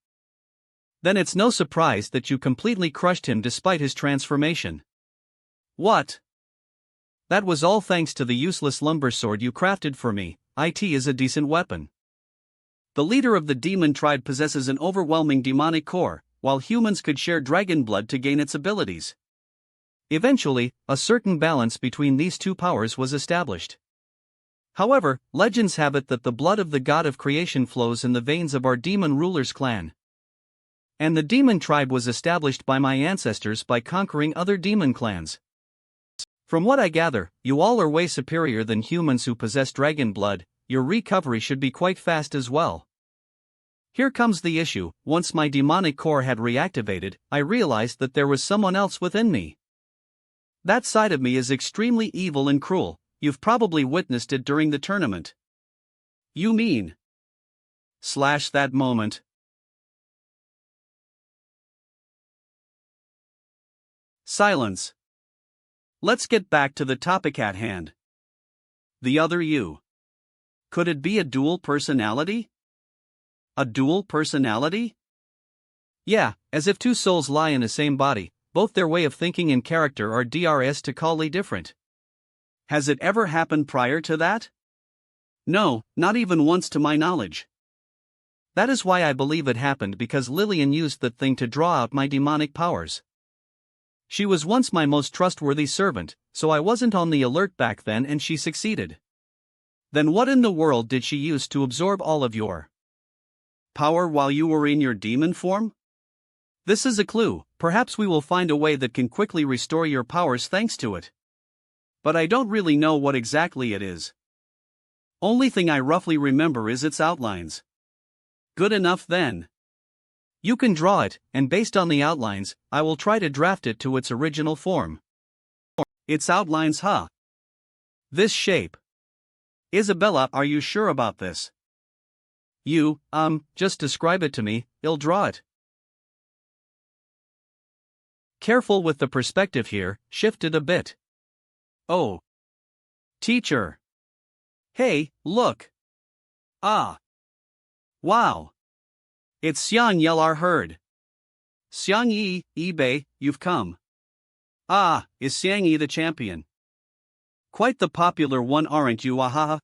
Then it's no surprise that you completely crushed him despite his transformation. What? That was all thanks to the useless lumber sword you crafted for me. It is a decent weapon. The leader of the demon tribe possesses an overwhelming demonic core, while humans could share dragon blood to gain its abilities. Eventually, a certain balance between these two powers was established. However, legends have it that the blood of the god of creation flows in the veins of our demon ruler's clan. And the demon tribe was established by my ancestors by conquering other demon clans. From what I gather, you all are way superior than humans who possess dragon blood. Your recovery should be quite fast as well. Here comes the issue. Once my demonic core had reactivated, I realized that there was someone else within me. That side of me is extremely evil and cruel. You've probably witnessed it during the tournament. You mean? That moment. Silence. Let's get back to the topic at hand. The other you. Could it be a dual personality? A dual personality? Yeah, as if two souls lie in the same body, both their way of thinking and character are drastically different. Has it ever happened prior to that? No, not even once to my knowledge. That is why I believe it happened, because Lillian used that thing to draw out my demonic powers. She was once my most trustworthy servant, so I wasn't on the alert back then and she succeeded. Then what in the world did she use to absorb all of your power while you were in your demon form? This is a clue. Perhaps we will find a way that can quickly restore your powers thanks to it. But I don't really know what exactly it is. Only thing I roughly remember is its outlines. Good enough then. You can draw it, and based on the outlines, I will try to draft it to its original form. Its outlines, huh? This shape. Isabella, are you sure about this? Just describe it to me, I'll draw it. Careful with the perspective here, shift it a bit. Oh. Teacher. Hey, look. Ah. Wow. It's Xiang Yelar Herd. Xiang Yi, eBay, you've come. Ah, is Xiang Yi the champion? Quite the popular one, aren't you, ahaha?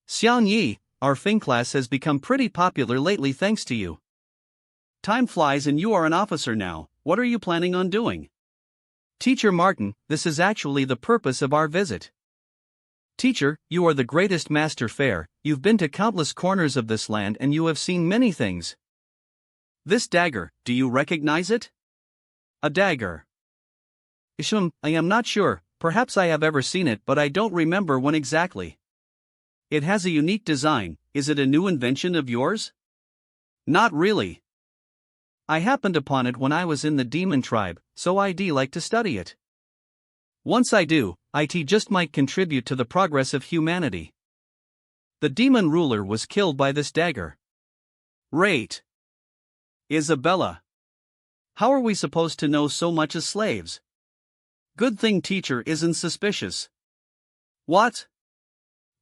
Xiang Yi, our Fing class has become pretty popular lately thanks to you. Time flies and you are an officer now. What are you planning on doing? Teacher Martin, this is actually the purpose of our visit. Teacher, you are the greatest master fair. You've been to countless corners of this land and you have seen many things. This dagger, do you recognize it? A dagger. I am not sure, perhaps I have ever seen it but I don't remember when exactly. It has a unique design. Is it a new invention of yours? Not really. I happened upon it when I was in the demon tribe, so I'd like to study it. Once I do, it just might contribute to the progress of humanity. The demon ruler was killed by this dagger. Right. Isabella. How are we supposed to know so much as slaves? Good thing teacher isn't suspicious. What?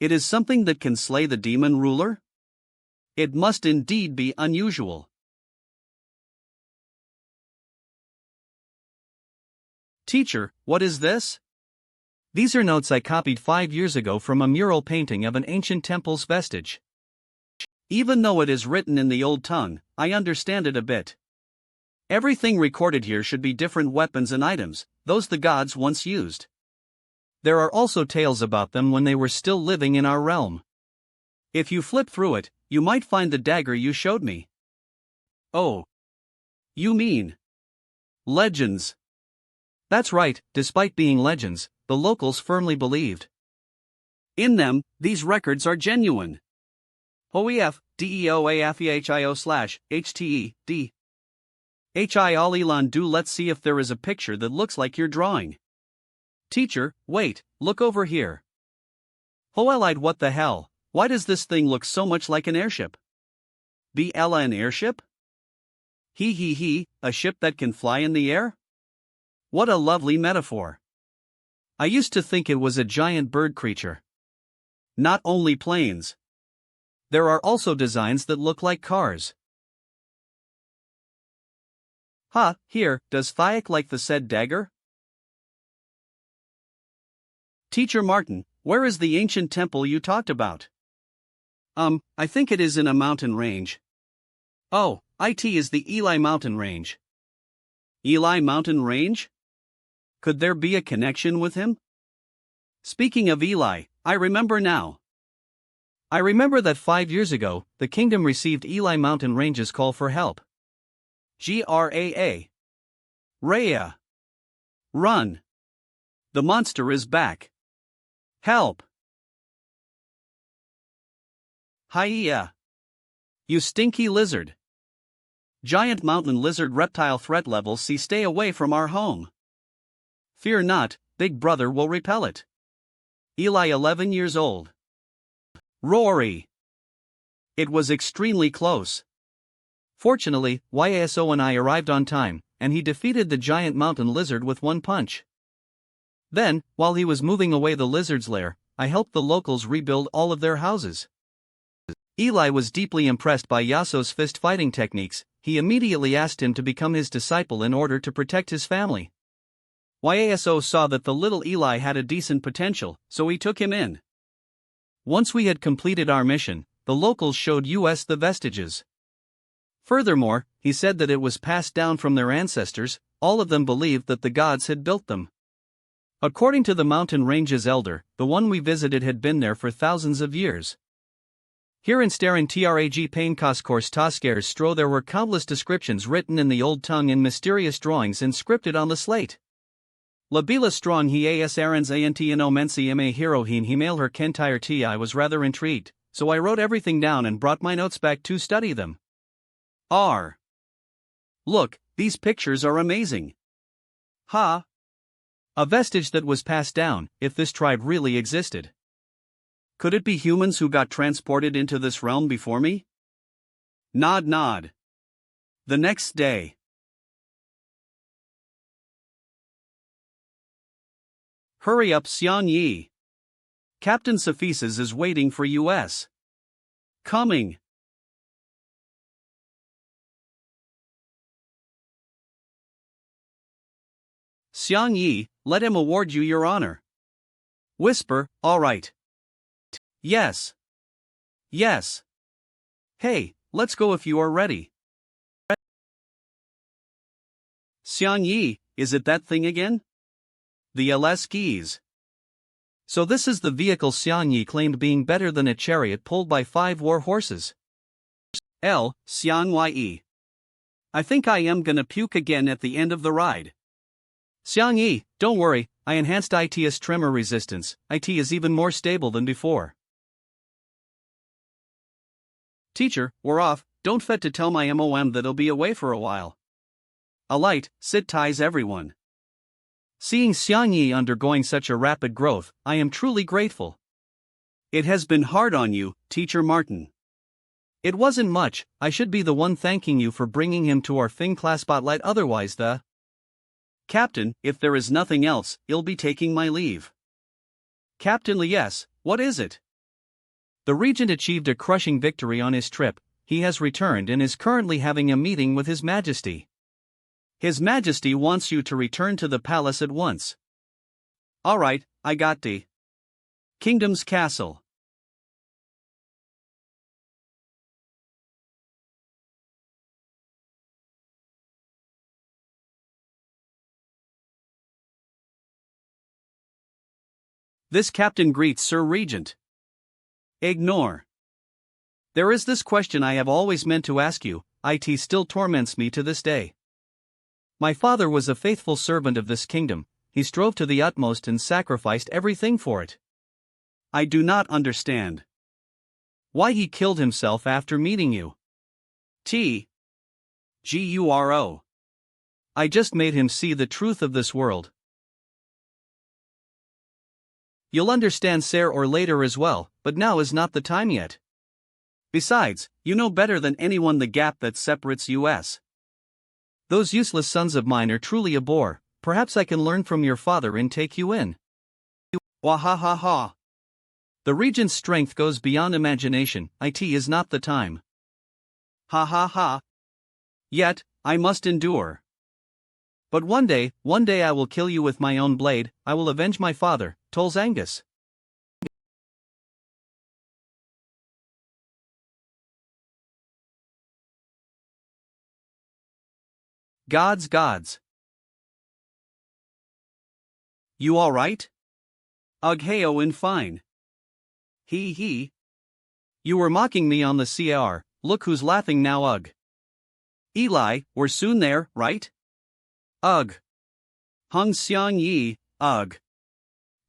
It is something that can slay the demon ruler? It must indeed be unusual. Teacher, what is this? These are notes I copied 5 years ago from a mural painting of an ancient temple's vestige. Even though it is written in the old tongue, I understand it a bit. Everything recorded here should be different weapons and items, those the gods once used. There are also tales about them when they were still living in our realm. If you flip through it, you might find the dagger you showed me. Oh. You mean legends? That's right, despite being legends, the locals firmly believed in them. These records are genuine. OEF, DEOAFEHIO/HTE, HIALILAN do. Let's see if there is a picture that looks like your drawing. Teacher, wait, look over here. Hoelide, what the hell? Why does this thing look so much like an airship? Be Ella an airship? He, a ship that can fly in the air? What a lovely metaphor. I used to think it was a giant bird creature. Not only planes. There are also designs that look like cars. Here, does Thayak like the said dagger? Teacher Martin, Where is the ancient temple you talked about? I think it is in a mountain range. Oh, it is the Eli Mountain Range. Eli Mountain Range? Could there be a connection with him? Speaking of Eli, I remember now. I remember that 5 years ago, the kingdom received Eli Mountain Range's call for help. GRAA. Raya. Run. The monster is back. Help. Hiya. You stinky lizard. Giant mountain lizard reptile threat level C. Stay away from our home. Fear not, Big Brother will repel it. Eli 11 years old. Rory. It was extremely close. Fortunately, YASO and I arrived on time, and he defeated the giant mountain lizard with one punch. Then, while he was moving away the lizard's lair, I helped the locals rebuild all of their houses. Eli was deeply impressed by Yasuo's fist fighting techniques. He immediately asked him to become his disciple in order to protect his family. YASO saw that the little Eli had a decent potential, so he took him in. Once we had completed our mission, the locals showed us the vestiges. Furthermore, he said that it was passed down from their ancestors. All of them believed that the gods had built them. According to the mountain range's elder, the one we visited had been there for thousands of years. Here in Staren Trag Painkos Taskers Stro there were countless descriptions written in the old tongue in mysterious drawings inscripted on the slate. Labila strong he as arans antino mensi ma herohin himail her kentire ti. I was rather intrigued, so I wrote everything down and brought my notes back to study them. Look, these pictures are amazing. Ha! A vestige that was passed down, if this tribe really existed. Could it be humans who got transported into this realm before me? Nod nod. The next day. Hurry up, Xian Yi. Captain Sophises is waiting for us. Coming. Xian Yi, let him award you your honor. Whisper, all right. Yes. Yes. Hey, let's go if you are ready. Xian Yi, is it that thing again? The LS skis. So this is the vehicle Xian Yi claimed being better than a chariot pulled by 5 war horses. Xian Yi. I think I am gonna puke again at the end of the ride. Xian Yi, don't worry, I enhanced IT's tremor resistance. IT is even more stable than before. Teacher, we're off. Don't forget to tell my MOM that he'll be away for a while. Alight, sit ties everyone. Seeing Xian Yi undergoing such a rapid growth, I am truly grateful. It has been hard on you, Teacher Martin. It wasn't much. I should be the one thanking you for bringing him to our Fing class spotlight, otherwise the Captain, if there is nothing else, I'll be taking my leave. Captain Lies, what is it? The Regent achieved a crushing victory on his trip. He has returned and is currently having a meeting with His Majesty. His Majesty wants you to return to the palace at once. Alright, I got the Kingdom's Castle. This captain greets Sir Regent. Ignore. There is this question I have always meant to ask you. It still torments me to this day. My father was a faithful servant of this kingdom. He strove to the utmost and sacrificed everything for it. I do not understand why he killed himself after meeting you. Guro. I just made him see the truth of this world. You'll understand sooner or later as well, but now is not the time yet. Besides, you know better than anyone the gap that separates us. Those useless sons of mine are truly a bore. Perhaps I can learn from your father and take you in. Wahahaha. The Regent's strength goes beyond imagination. It is not the time. Ha ha ha. Yet, I must endure. But one day I will kill you with my own blade. I will avenge my father, Tolls Angus. Gods. You alright? Ugh heyo in fine. He. You were mocking me on the CR, look who's laughing now ugh. Eli, we're soon there, right? Ugh. Hung Xiang Yi, ugh.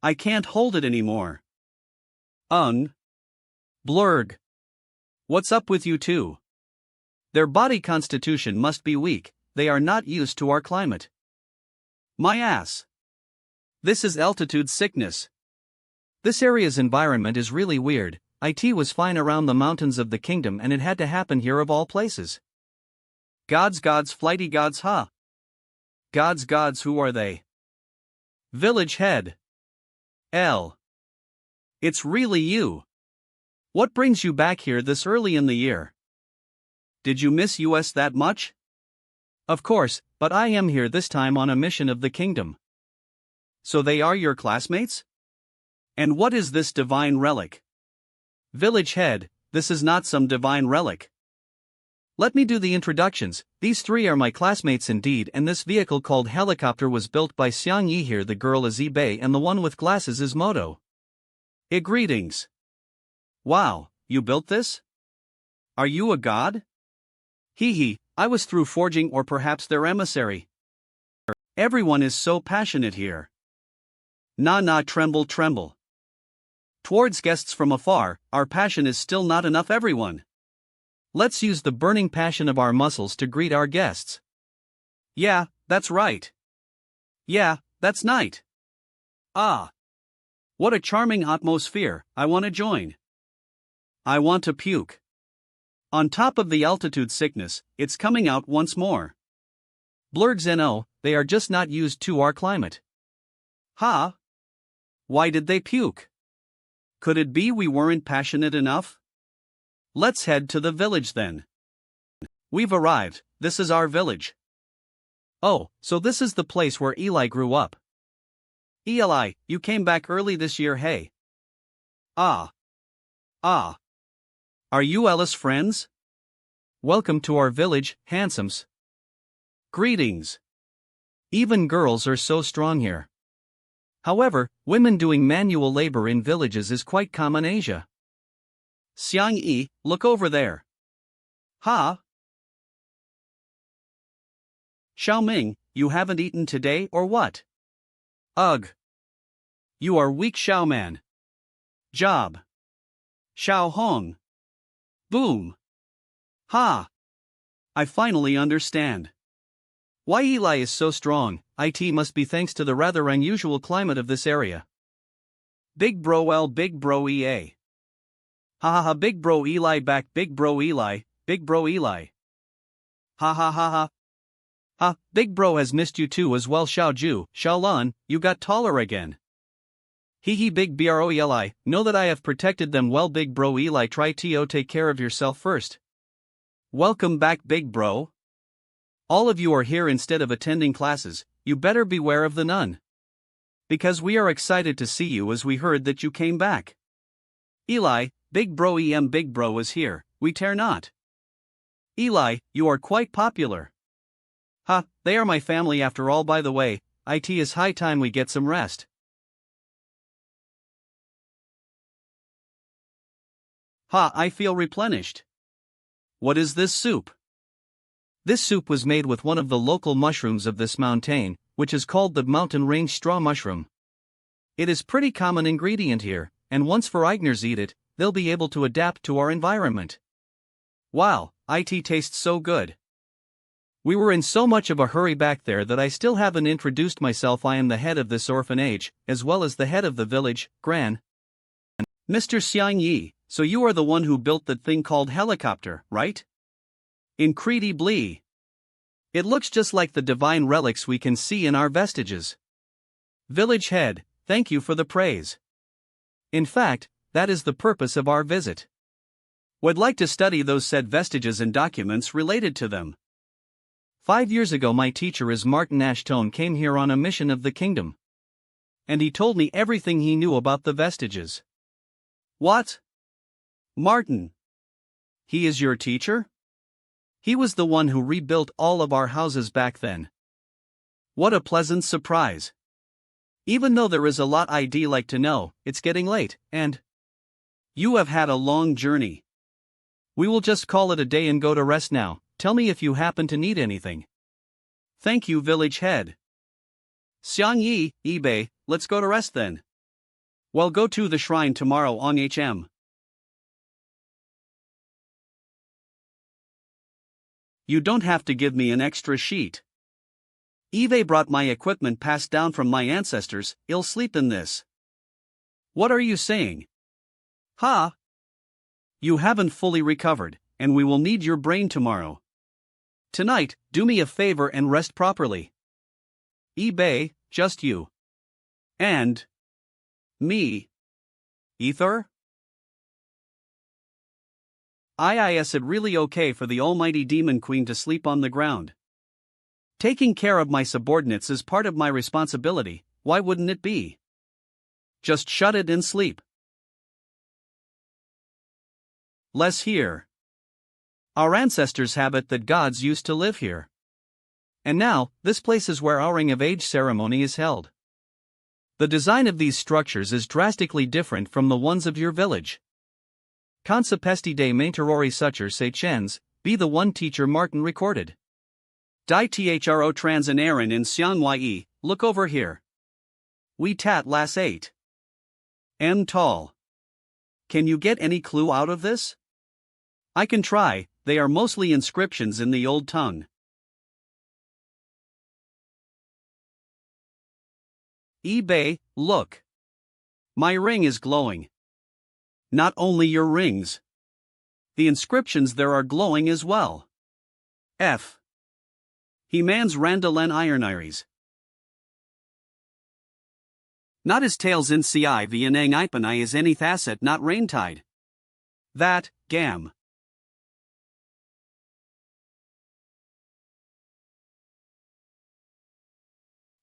I can't hold it anymore. Blurg. What's up with you two? Their body constitution must be weak, they are not used to our climate. My ass. This is altitude sickness. This area's environment is really weird. It was fine around the mountains of the kingdom and it had to happen here of all places. Gods, flighty gods, huh? Gods, who are they? Village head. L. It's really you. What brings you back here this early in the year? Did you miss US that much? Of course, but I am here this time on a mission of the kingdom. So they are your classmates? And what is this divine relic? Village head, this is not some divine relic. Let me do the introductions. These three are my classmates indeed, and this vehicle called helicopter was built by Xiang Yi here. The girl is eBay and the one with glasses is Moto. Greetings. Wow, you built this? Are you a god? Hee, I was through forging or perhaps their emissary. Everyone is so passionate here. Nah, tremble. Towards guests from afar, our passion is still not enough everyone. Let's use the burning passion of our muscles to greet our guests. Yeah, that's right. Yeah, that's night. Ah. What a charming atmosphere, I want to join. I want to puke. On top of the altitude sickness, it's coming out once more. Blurgs no, they are just not used to our climate. Ha? Why did they puke? Could it be we weren't passionate enough? Let's head to the village then. We've arrived, this is our village. Oh, so this is the place where Eli grew up. Eli, you came back early this year, hey? Ah. Are you Ella's friends? Welcome to our village, handsomes. Greetings. Even girls are so strong here. However, women doing manual labor in villages is quite common in Asia. Xiang Yi, look over there. Ha? Xiaoming, you haven't eaten today or what? Ugh. You are weak, Xiaoman. Job. Xiao Hong. Boom. Ha. I finally understand. Why Eli is so strong. It must be thanks to the rather unusual climate of this area. Big bro EA. Ha, big bro Eli back, big bro Eli. Ha. Ha, big bro has missed you too as well. Xiao Lan, you got taller again. Hee big bro Eli, know that I have protected them well. Big bro Eli, try to take care of yourself first. Welcome back, big bro. All of you are here instead of attending classes, you better beware of the nun. Because we are excited to see you as we heard that you came back. Eli, big bro is here, we tear not. Eli, you are quite popular. Ha, they are my family after all. By the way, it is high time we get some rest. Ha, I feel replenished. What is this soup? This soup was made with one of the local mushrooms of this mountain, which is called the mountain range straw mushroom. It is pretty common ingredient here, and once foreigners eat it, they'll be able to adapt to our environment. Wow, it tastes so good. We were in so much of a hurry back there that I still haven't introduced myself. I am the head of this orphanage, as well as the head of the village, Gran. Mr. Xiang Yi, so you are the one who built that thing called helicopter, right? Incredibly. It looks just like the divine relics we can see in our vestiges. Village head, thank you for the praise. In fact, that is the purpose of our visit. Would like to study those said vestiges and documents related to them. 5 years ago my teacher is Martin Ashtone came here on a mission of the kingdom. And he told me everything he knew about the vestiges. What? Martin? He is your teacher? He was the one who rebuilt all of our houses back then. What a pleasant surprise. Even though there is a lot I'd like to know, it's getting late, and you have had a long journey. We will just call it a day and go to rest now. Tell me if you happen to need anything. Thank you, village head. Xiang Yi, eBay, let's go to rest then. Well, go to the shrine tomorrow on HM. You don't have to give me an extra sheet. eBay brought my equipment passed down from my ancestors, I'll sleep in this. What are you saying? Ha! You haven't fully recovered, and we will need your brain tomorrow. Tonight, do me a favor and rest properly. eBay, just you. And me. Ether? Is it really okay for the almighty demon queen to sleep on the ground? Taking care of my subordinates is part of my responsibility, why wouldn't it be? Just shut it and sleep. Less here. Our ancestors have it that gods used to live here. And now, this place is where our Ring of Age ceremony is held. The design of these structures is drastically different from the ones of your village. Consapesti de Mainterori Sucher se Chens, be the one teacher Martin recorded. Di thro trans and Aaron in Xianye, look over here. We tat las 8. M tall. Can you get any clue out of this? I can try, they are mostly inscriptions in the old tongue. eBay, look. My ring is glowing. Not only your rings. The inscriptions there are glowing as well. F. He mans Randalen Ironaries. Not his tails in ci vienang ipanai is any thasset not raintide. That, gam.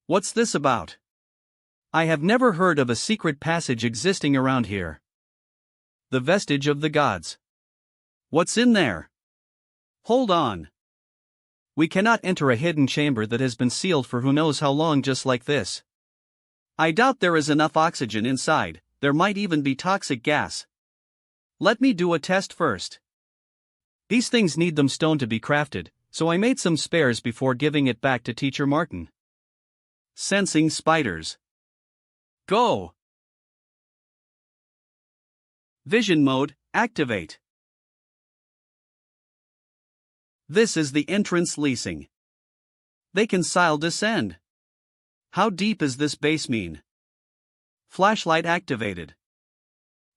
What's this about? I have never heard of a secret passage existing around here. The vestige of the gods. What's in there? Hold on. We cannot enter a hidden chamber that has been sealed for who knows how long just like this. I doubt there is enough oxygen inside, there might even be toxic gas. Let me do a test first. These things need them stone to be crafted, so I made some spares before giving it back to Teacher Martin. Sensing spiders. Go! Vision mode, activate. This is the entrance leasing. They can descend. How deep is this base mean? Flashlight activated.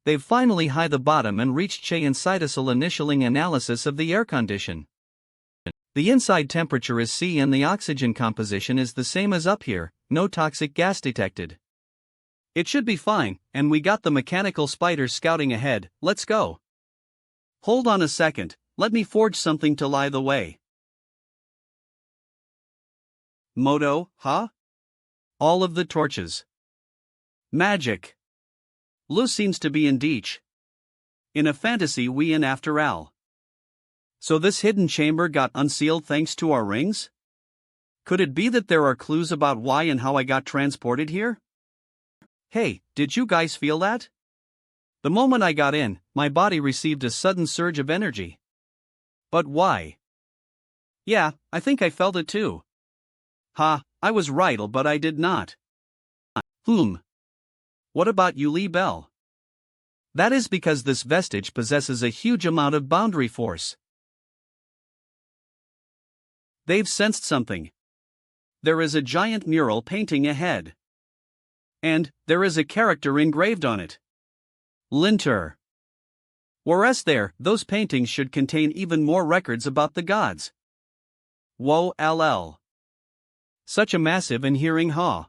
They've finally high the bottom and reached Che and cytosol initialing analysis of the air condition. The inside temperature is C and the oxygen composition is the same as up here, no toxic gas detected. It should be fine, and we got the mechanical spiders scouting ahead, let's go. Hold on a second, let me forge something to lie the way. Moto, huh? All of the torches. Magic. Lu seems to be in Deech. In a fantasy we in after all. So this hidden chamber got unsealed thanks to our rings? Could it be that there are clues about why and how I got transported here? Hey, did you guys feel that? The moment I got in, my body received a sudden surge of energy. But why? Yeah, I think I felt it too. Ha, I was right, but I did not. What about you, Lee Bell? That is because this vestige possesses a huge amount of boundary force. They've sensed something. There is a giant mural painting ahead. And there is a character engraved on it. Linter. Whereas those paintings should contain even more records about the gods. Woe ll. Such a massive and hearing ha.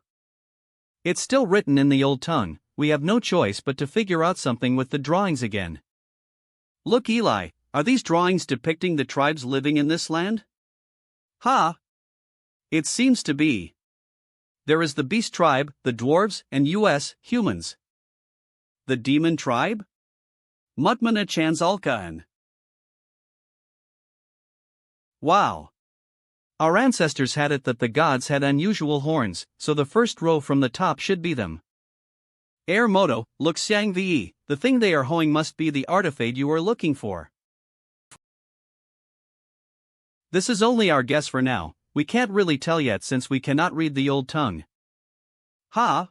It's still written in the old tongue, we have no choice but to figure out something with the drawings again. Look Eli, are these drawings depicting the tribes living in this land? Ha! It seems to be. There is the beast tribe, the dwarves, and humans. The demon tribe? Mutmana Chanzalkaan. Wow. Our ancestors had it that the gods had unusual horns, so the first row from the top should be them. Moto, look Xiang Ve, the thing they are hoeing must be the artifact you are looking for. This is only our guess for now, we can't really tell yet since we cannot read the old tongue. Ha!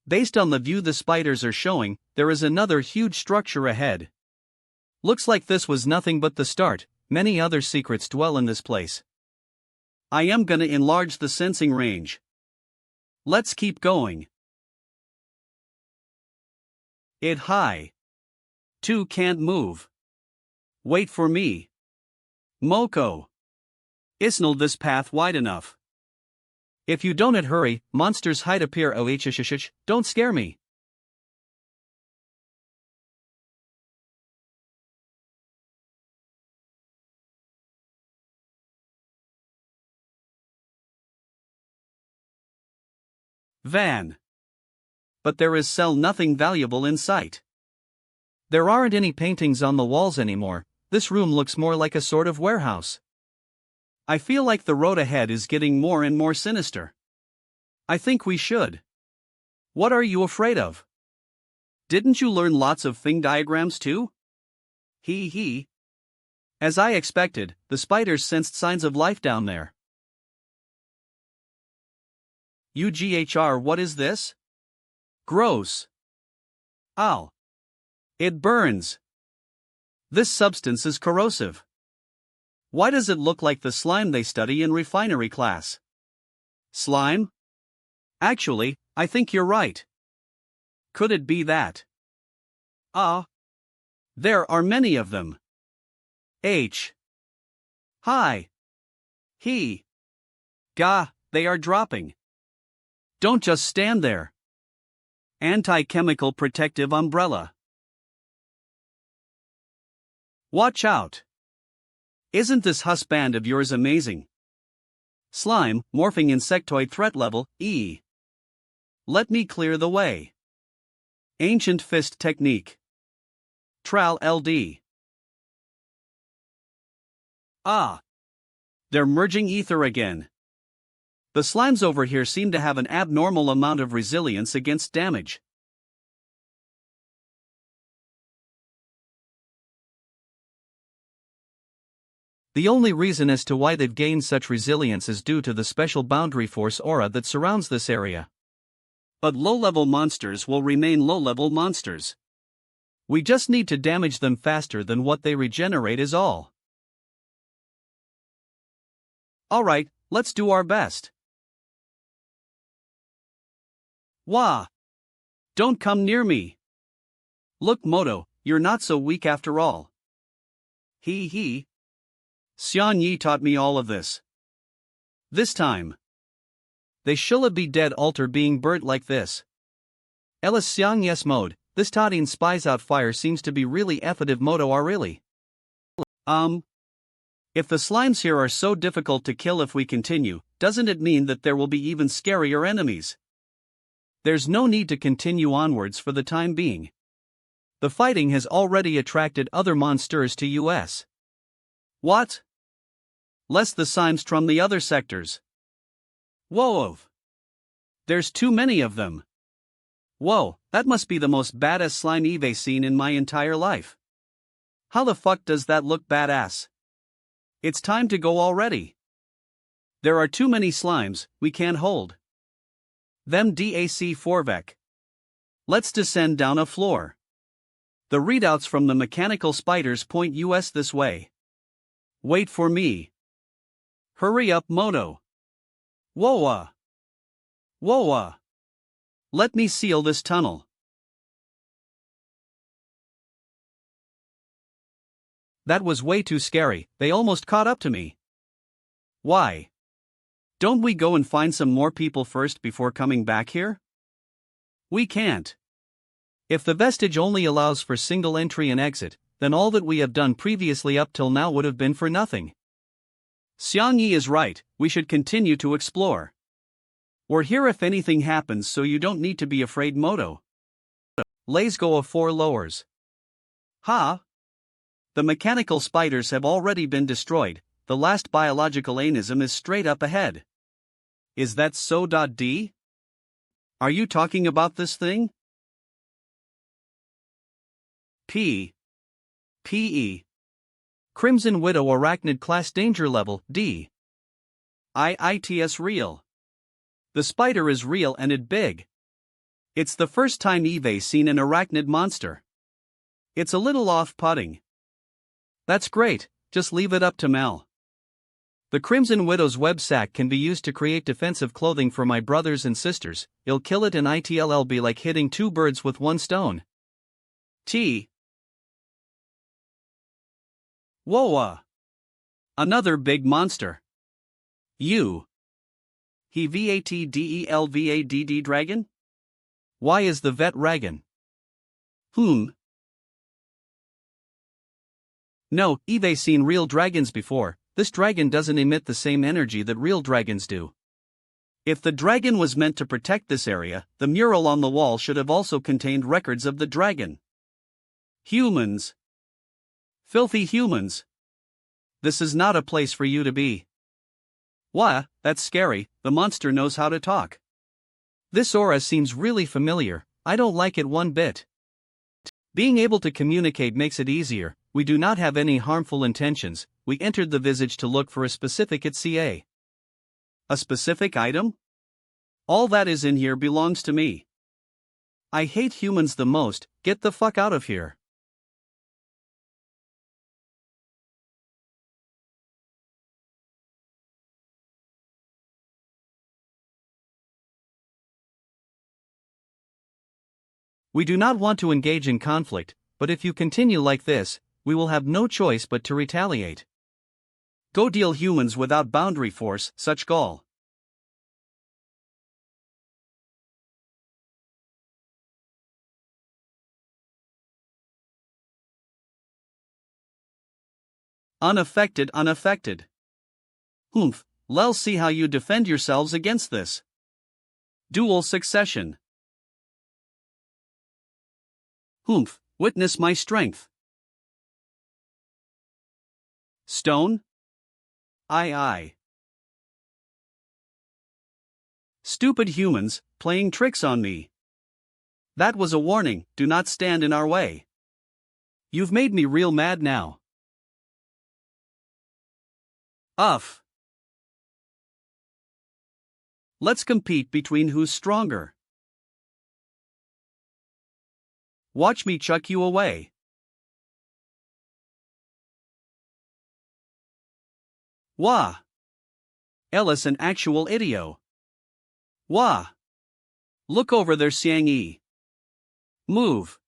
Based on the view the spiders are showing, there is another huge structure ahead. Looks like this was nothing but the start, many other secrets dwell in this place. I am gonna enlarge the sensing range. Let's keep going. It high. 2 can't move. Wait for me. Moko. Isn't this path wide enough? If you don't hurry, monsters hide appear. Oh, don't scare me. Van. But there is nothing valuable in sight. There aren't any paintings on the walls anymore, this room looks more like a sort of warehouse. I feel like the road ahead is getting more and more sinister. I think we should. What are you afraid of? Didn't you learn lots of thing diagrams too? He. As I expected, the spiders sensed signs of life down there. UGHR, what is this? Gross. Ow. It burns. This substance is corrosive. Why does it look like the slime they study in refinery class? Slime? Actually, I think you're right. Could it be that? There are many of them. Hi. He. Gah, they are dropping. Don't just stand there. Anti-chemical protective umbrella. Watch out. Isn't this husband of yours amazing? Slime, morphing insectoid threat level, E. Let me clear the way. Ancient fist technique. Tral LD. They're merging ether again. The slimes over here seem to have an abnormal amount of resilience against damage. The only reason as to why they've gained such resilience is due to the special boundary force aura that surrounds this area. But low-level monsters will remain low-level monsters. We just need to damage them faster than what they regenerate is all. Alright, let's do our best. Wah! Don't come near me. Look Moto, you're not so weak after all. He. Xian Yi taught me all of this. This time. They should be dead alter being burnt like this. Ellis Xiang yes mode, this Tadin spies out fire seems to be really effective Moto are really. If the slimes here are so difficult to kill if we continue, doesn't it mean that there will be even scarier enemies? There's no need to continue onwards for the time being. The fighting has already attracted other monsters to us. What? Less the slimes from the other sectors. Whoa! There's too many of them. Whoa, that must be the most badass slime Eve seen in my entire life. How the fuck does that look badass? It's time to go already. There are too many slimes, we can't hold them DAC Forvec. Let's descend down a floor. The readouts from the mechanical spiders point us this way. Wait for me. Hurry up Moto. Whoa! Let me seal this tunnel. That was way too scary, they almost caught up to me. Why? Don't we go and find some more people first before coming back here? We can't. If the vestige only allows for single entry and exit, then all that we have done previously up till now would have been for nothing. Xiang Yi is right, we should continue to explore. We're here if anything happens, so you don't need to be afraid Moto. Let's go of 4 lowers. Ha! The mechanical spiders have already been destroyed, the last biological anism is straight up ahead. Is that so? D? Are you talking about this thing? P. PE. Crimson Widow Arachnid Class Danger Level, D. IITS real. The spider is real and it big. It's the first time Eve's seen an arachnid monster. It's a little off-putting. That's great, just leave it up to Mel. The Crimson Widow's web sack can be used to create defensive clothing for my brothers and sisters. It'll kill it and it'll be like hitting two birds with one stone. T. Whoa! Another big monster. U. He VATDELVADD dragon? Why is the vet dragon? No, Eve's seen real dragons before. This dragon doesn't emit the same energy that real dragons do. If the dragon was meant to protect this area, the mural on the wall should have also contained records of the dragon. Humans. Filthy humans. This is not a place for you to be. Wah, that's scary, the monster knows how to talk. This aura seems really familiar, I don't like it one bit. Being able to communicate makes it easier, we do not have any harmful intentions, we entered the visage to look for a specific CA. A specific item? All that is in here belongs to me. I hate humans the most, get the fuck out of here. We do not want to engage in conflict, but if you continue like this, we will have no choice but to retaliate. Go deal humans without boundary force, such gall. Unaffected. Let's see how you defend yourselves against this. Dual succession. Witness my strength. Stone? Aye. Stupid humans, playing tricks on me. That was a warning, do not stand in our way. You've made me real mad now. Uff. Let's compete between who's stronger. Watch me chuck you away. Wah! Ellis an actual idiot. Wah! Look over there, Xiang Yi. Move.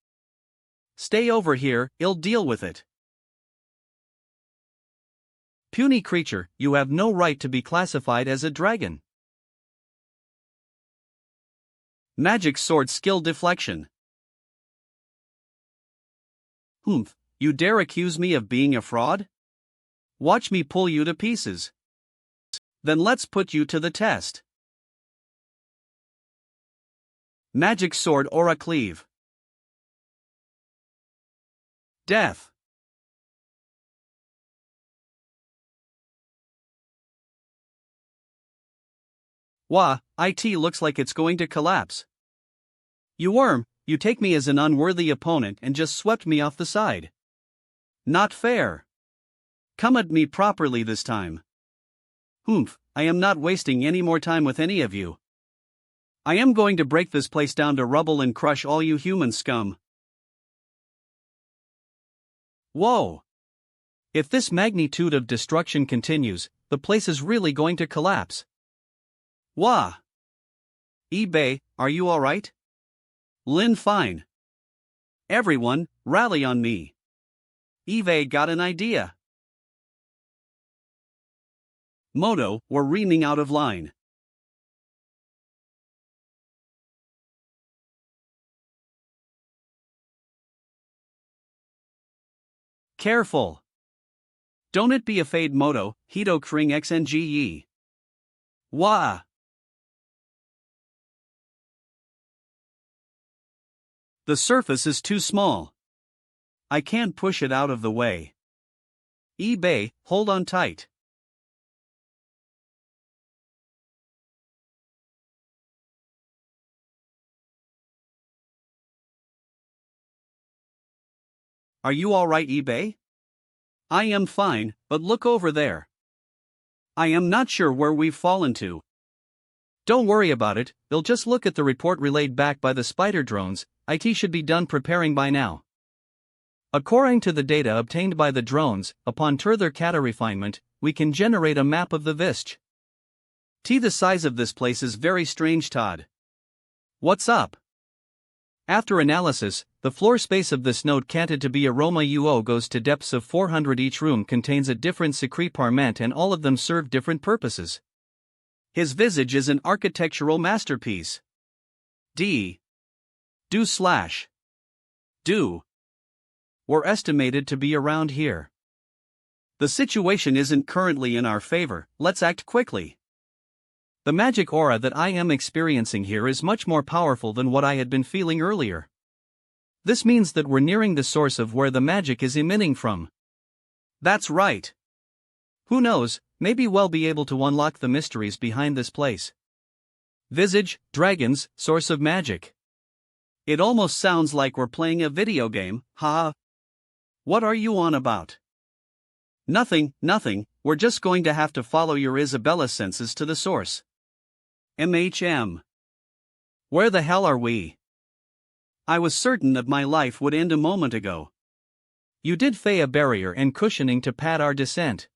Stay over here, I'll deal with it. Puny creature, you have no right to be classified as a dragon. Magic sword skill deflection. You dare accuse me of being a fraud? Watch me pull you to pieces. Then let's put you to the test. Magic sword aura cleave. Death. Wah, it looks like it's going to collapse. You worm, you take me as an unworthy opponent and just swept me off the side. Not fair. Come at me properly this time. I am not wasting any more time with any of you. I am going to break this place down to rubble and crush all you human scum. Whoa! If this magnitude of destruction continues, the place is really going to collapse. Wah! eBay, are you alright? Lin fine. Everyone, rally on me. Eve got an idea. Moto, we're reaming out of line. Careful. Don't it be a fade Moto, Hito Kring XNGE. Wah! The surface is too small. I can't push it out of the way. eBay, hold on tight. Are you alright, eBay? I am fine, but look over there. I am not sure where we've fallen to. Don't worry about it, they'll just look at the report relayed back by the spider drones. IT should be done preparing by now. According to the data obtained by the drones, upon further data refinement, we can generate a map of the Vist. The size of this place is very strange, Todd. What's up? After analysis, the floor space of this node canted to be aroma UO goes to depths of 400. Each room contains a different secret parment and all of them serve different purposes. His visage is an architectural masterpiece. Do were estimated to be around here. The situation isn't currently in our favor, let's act quickly. The magic aura that I am experiencing here is much more powerful than what I had been feeling earlier. This means that we're nearing the source of where the magic is emitting from. That's right. Who knows, maybe we'll be able to unlock the mysteries behind this place. Visage, dragons, source of magic. It almost sounds like we're playing a video game, haha. What are you on about? Nothing, we're just going to have to follow your Isabella senses to the source. Where the hell are we? I was certain that my life would end a moment ago. You did fey a barrier and cushioning to pad our descent.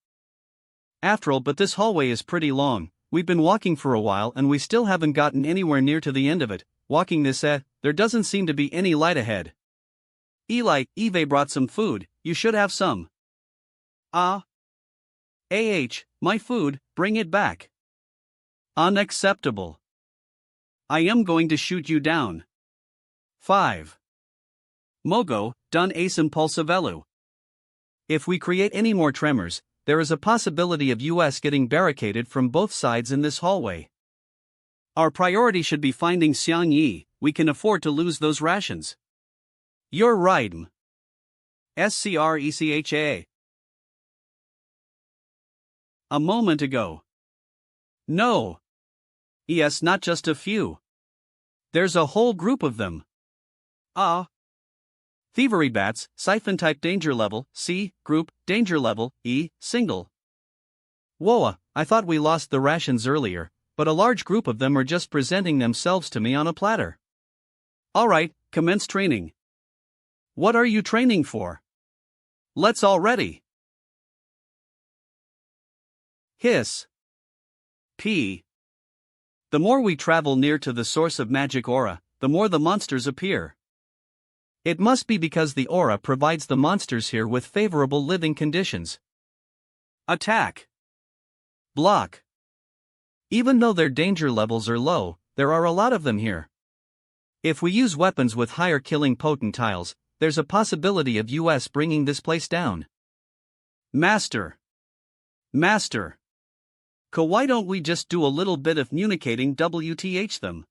After all, but this hallway is pretty long, we've been walking for a while and we still haven't gotten anywhere near to the end of it. Walking this there doesn't seem to be any light ahead. Eve brought some food, you should have some. My food, bring it back. Unacceptable. I am going to shoot you down. 5. Mogo, done ace impulsivelu. If we create any more tremors, there is a possibility of us getting barricaded from both sides in this hallway. Our priority should be finding Xiang Yi, we can afford to lose those rations. You're right. Screcha. A moment ago. No. Yes, not just a few. There's a whole group of them. Thievery bats, siphon type danger level, C, group, danger level, E, single. Whoa, I thought we lost the rations earlier, but a large group of them are just presenting themselves to me on a platter. Alright, commence training. What are you training for? Let's already. Hiss. P. The more we travel near to the source of magic aura, the more the monsters appear. It must be because the aura provides the monsters here with favorable living conditions. Attack. Block. Even though their danger levels are low, there are a lot of them here. If we use weapons with higher killing potentials, there's a possibility of us bringing this place down. Master. Why don't we just do a little bit of communicating WTH them?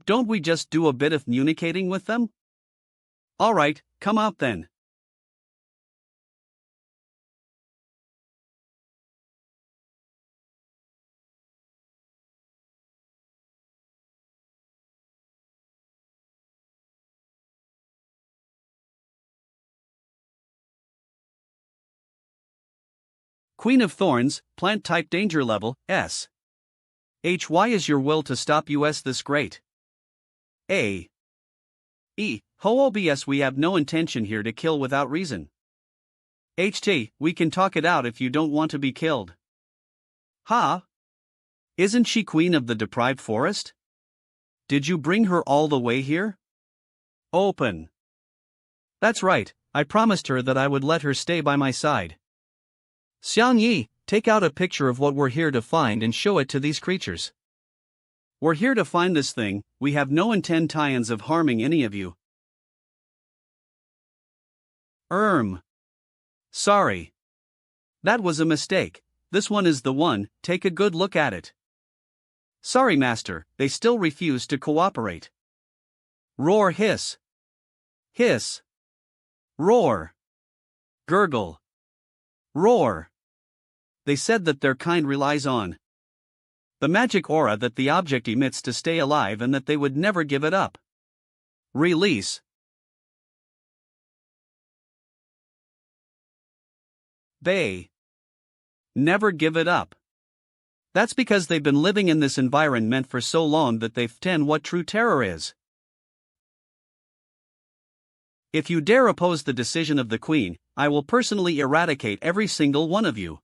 Don't we just do a bit of communicating with them? Alright, come out then. Queen of Thorns, plant type danger level, S. Why is your will to stop us this great? A. E. OBS, we have no intention here to kill without reason. We can talk it out if you don't want to be killed. Isn't she queen of the deprived forest? Did you bring her all the way here? Open. That's right, I promised her that I would let her stay by my side. Xiang Yi, take out a picture of what we're here to find and show it to these creatures. We're here to find this thing, we have no intentions of harming any of you. Sorry. That was a mistake, this one is the one, take a good look at it. Sorry master, they still refuse to cooperate. Roar hiss. Hiss. Roar. Gurgle. Roar. They said that their kind relies on the magic aura that the object emits to stay alive and that they would never give it up. Release. Bae. Never give it up. That's because they've been living in this environment for so long that they've forgotten what true terror is. If you dare oppose the decision of the Queen, I will personally eradicate every single one of you.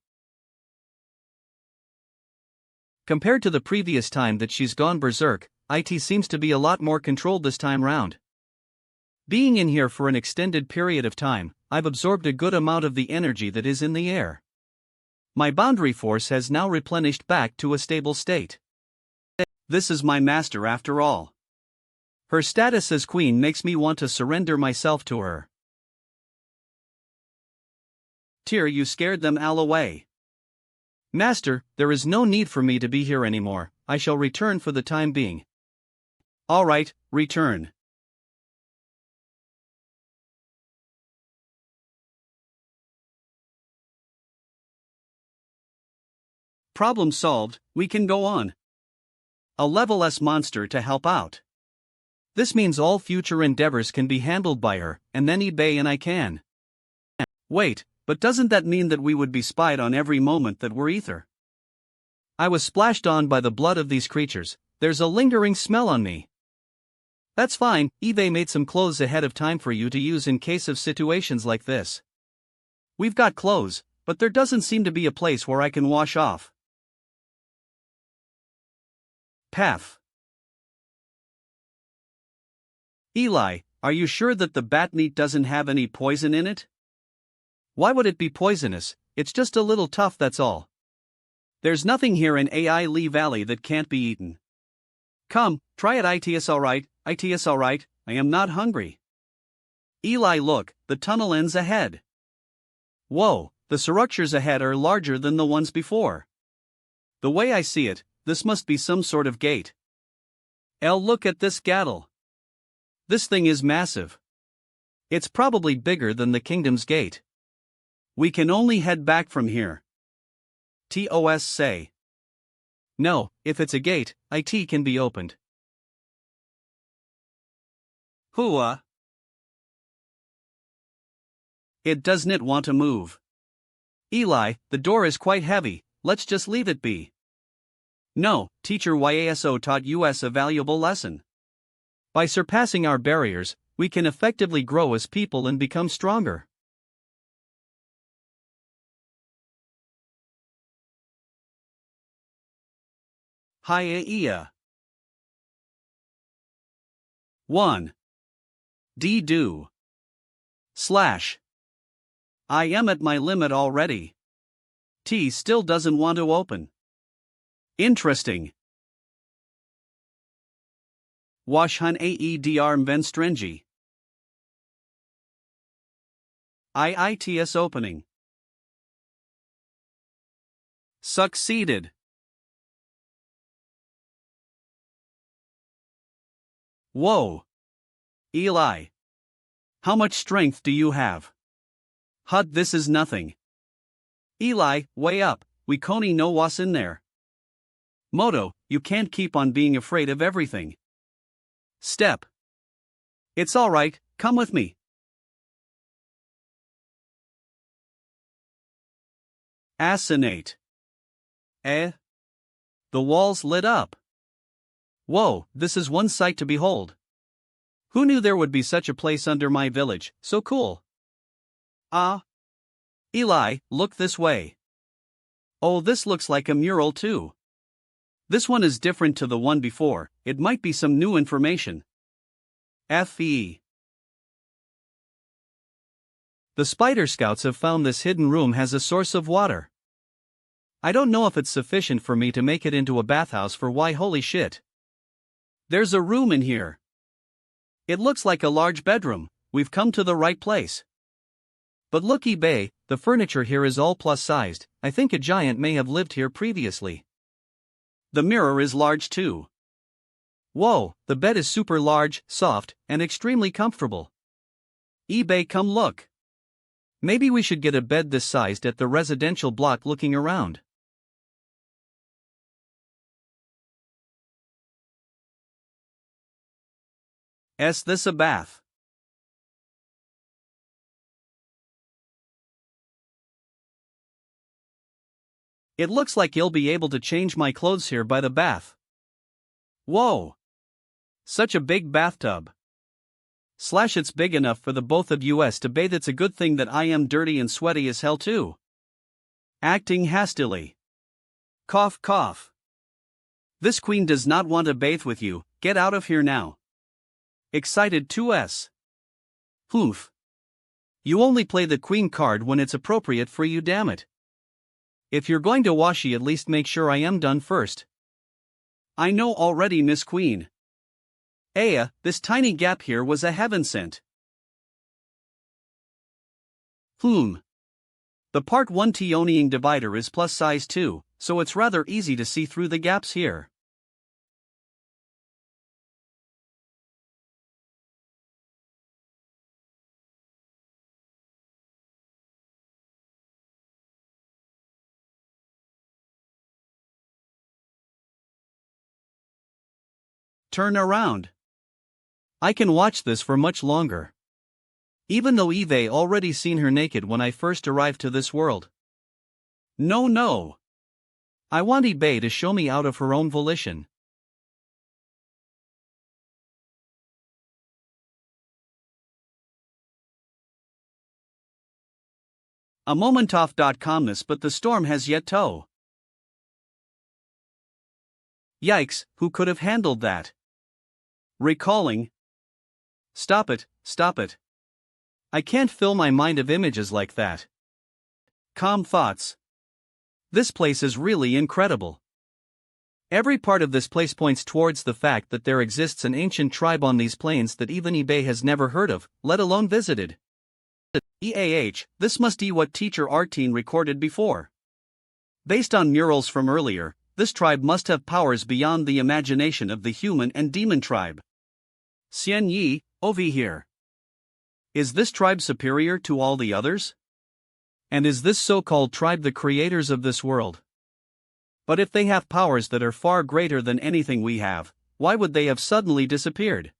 Compared to the previous time that she's gone berserk, it seems to be a lot more controlled this time round. Being in here for an extended period of time, I've absorbed a good amount of the energy that is in the air. My boundary force has now replenished back to a stable state. This is my master after all. Her status as queen makes me want to surrender myself to her. Tyr, you scared them all away. Master, there is no need for me to be here anymore, I shall return for the time being. Alright, return. Problem solved, we can go on. A level S monster to help out. This means all future endeavors can be handled by her, and then eBay and I can. Wait, but doesn't that mean that we would be spied on every moment that we're ether? I was splashed on by the blood of these creatures, there's a lingering smell on me. That's fine, eBay made some clothes ahead of time for you to use in case of situations like this. We've got clothes, but there doesn't seem to be a place where I can wash off. Path. Eli, are you sure that the bat meat doesn't have any poison in it? Why would it be poisonous? It's just a little tough, that's all. There's nothing here in AI Lee Valley that can't be eaten. Come, try it. It's alright, I am not hungry. Eli, look, the tunnel ends ahead. Whoa, the structures ahead are larger than the ones before. The way I see it, this must be some sort of gate. Look at this gattle. This thing is massive. It's probably bigger than the kingdom's gate. We can only head back from here. TOS say. No, if it's a gate, it can be opened. Hua. It doesn't want to move. Eli, the door is quite heavy, let's just leave it be. No, teacher YASO taught us a valuable lesson. By surpassing our barriers, we can effectively grow as people and become stronger. Hiya. 1. Do. / I am at my limit already. T still doesn't want to open. Interesting. Wash hun aedr venstrengi. IITS opening. Succeeded. Whoa. Eli. How much strength do you have? Hud, this is nothing. Eli, way up, we Koni know what's in there. Moto, you can't keep on being afraid of everything. Step. It's alright, come with me. Assassinate. The walls lit up. Whoa, this is one sight to behold. Who knew there would be such a place under my village, so cool. Eli, look this way. Oh, this looks like a mural too. This one is different to the one before, it might be some new information. FE. The Spider Scouts have found this hidden room has a source of water. I don't know if it's sufficient for me to make it into a bathhouse for why holy shit. There's a room in here. It looks like a large bedroom, we've come to the right place. But look eBay, the furniture here is all plus-sized, I think a giant may have lived here previously. The mirror is large too. Whoa, the bed is super large, soft, and extremely comfortable. eBay, come look. Maybe we should get a bed this sized at the residential block looking around. Is this a bath? It looks like you'll be able to change my clothes here by the bath. Whoa! Such a big bathtub. Slash, it's big enough for the both of us to bathe. It's a good thing that I am dirty and sweaty as hell too. Acting hastily. Cough cough. This queen does not want to bathe with you, get out of here now. Excited 2s. Oof. You only play the queen card when it's appropriate for you, damn it. If you're going to washy, at least make sure I am done first. I know already, Miss Queen. This tiny gap here was a heaven sent. The part 1 Tionying divider is plus size 2, so it's rather easy to see through the gaps here. Turn around. I can watch this for much longer. Even though Eve already seen her naked when I first arrived to this world. No. I want Eve to show me out of her own volition. A moment off. Calmness, but the storm has yet to. Yikes, who could have handled that? Recalling. Stop it. I can't fill my mind of images like that. Calm thoughts. This place is really incredible. Every part of this place points towards the fact that there exists an ancient tribe on these plains that even eBay has never heard of, let alone visited. This must be what teacher Artine recorded before. Based on murals from earlier, this tribe must have powers beyond the imagination of the human and demon tribe. Xian Yi, over here. Is this tribe superior to all the others? And is this so-called tribe the creators of this world? But if they have powers that are far greater than anything we have, why would they have suddenly disappeared?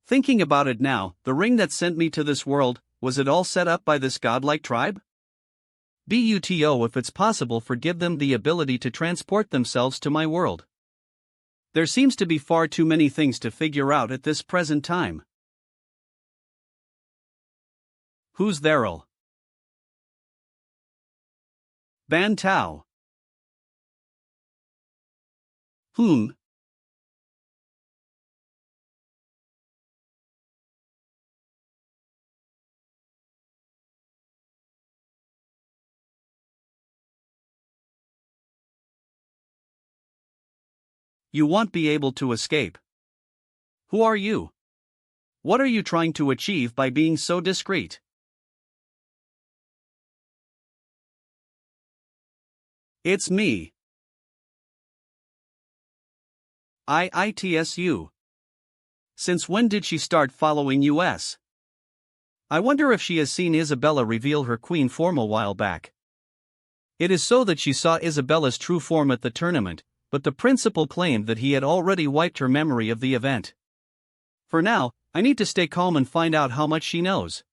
Thinking about it now, the ring that sent me to this world, was it all set up by this godlike tribe? Buto, if it's possible, forgive them the ability to transport themselves to my world. There seems to be far too many things to figure out at this present time. Who's there'll? Ban Tao. You won't be able to escape. Who are you? What are you trying to achieve by being so discreet? It's me. ITSU. Since when did she start following us? I wonder if she has seen Isabella reveal her queen form a while back. It is so that she saw Isabella's true form at the tournament, but the principal claimed that he had already wiped her memory of the event. For now, I need to stay calm and find out how much she knows.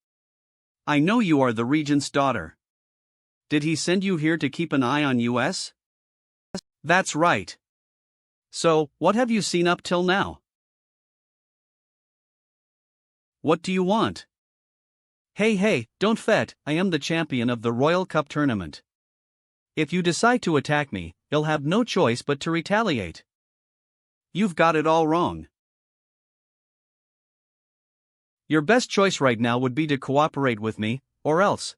I know you are the Regent's daughter. Did he send you here to keep an eye on us? That's right. So, what have you seen up till now? What do you want? Hey, don't fret, I am the champion of the Royal Cup tournament. If you decide to attack me, you'll have no choice but to retaliate. You've got it all wrong. Your best choice right now would be to cooperate with me, or else.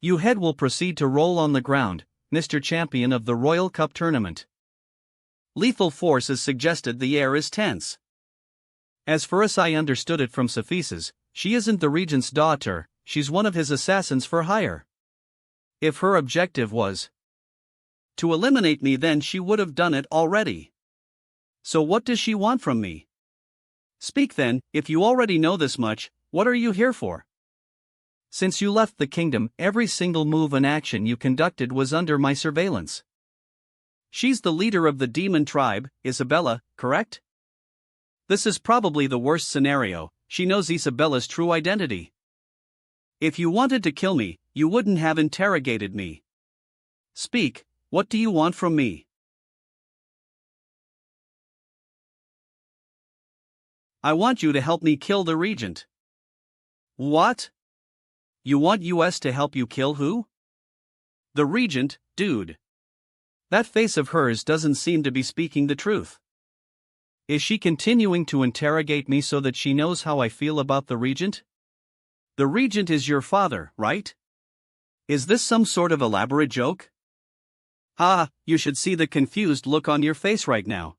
Your head will proceed to roll on the ground, Mr. Champion of the Royal Cup tournament. Lethal force is suggested. The air is tense. As far as I understood it from Cephesus, she isn't the Regent's daughter, she's one of his assassins for hire. If her objective was to eliminate me, then she would have done it already. So what does she want from me? Speak then, if you already know this much, what are you here for? Since you left the kingdom, every single move and action you conducted was under my surveillance. She's the leader of the demon tribe, Isabella, correct? This is probably the worst scenario. She knows Isabella's true identity. If you wanted to kill me, you wouldn't have interrogated me. Speak, what do you want from me? I want you to help me kill the Regent. What? You want US to help you kill who? The Regent, dude. That face of hers doesn't seem to be speaking the truth. Is she continuing to interrogate me so that she knows how I feel about the Regent? The Regent is your father, right? Is this some sort of elaborate joke? You should see the confused look on your face right now.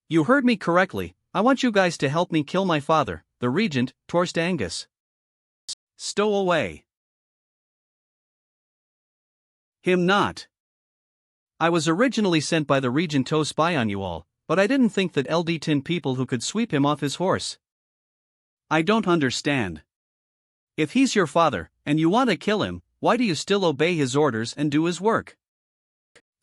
You heard me correctly, I want you guys to help me kill my father, the Regent, Torst Angus. Stow away. Him not. I was originally sent by the Regent to spy on you all, but I didn't think that LD 10 people who could sweep him off his horse. I don't understand. If he's your father, and you want to kill him, why do you still obey his orders and do his work?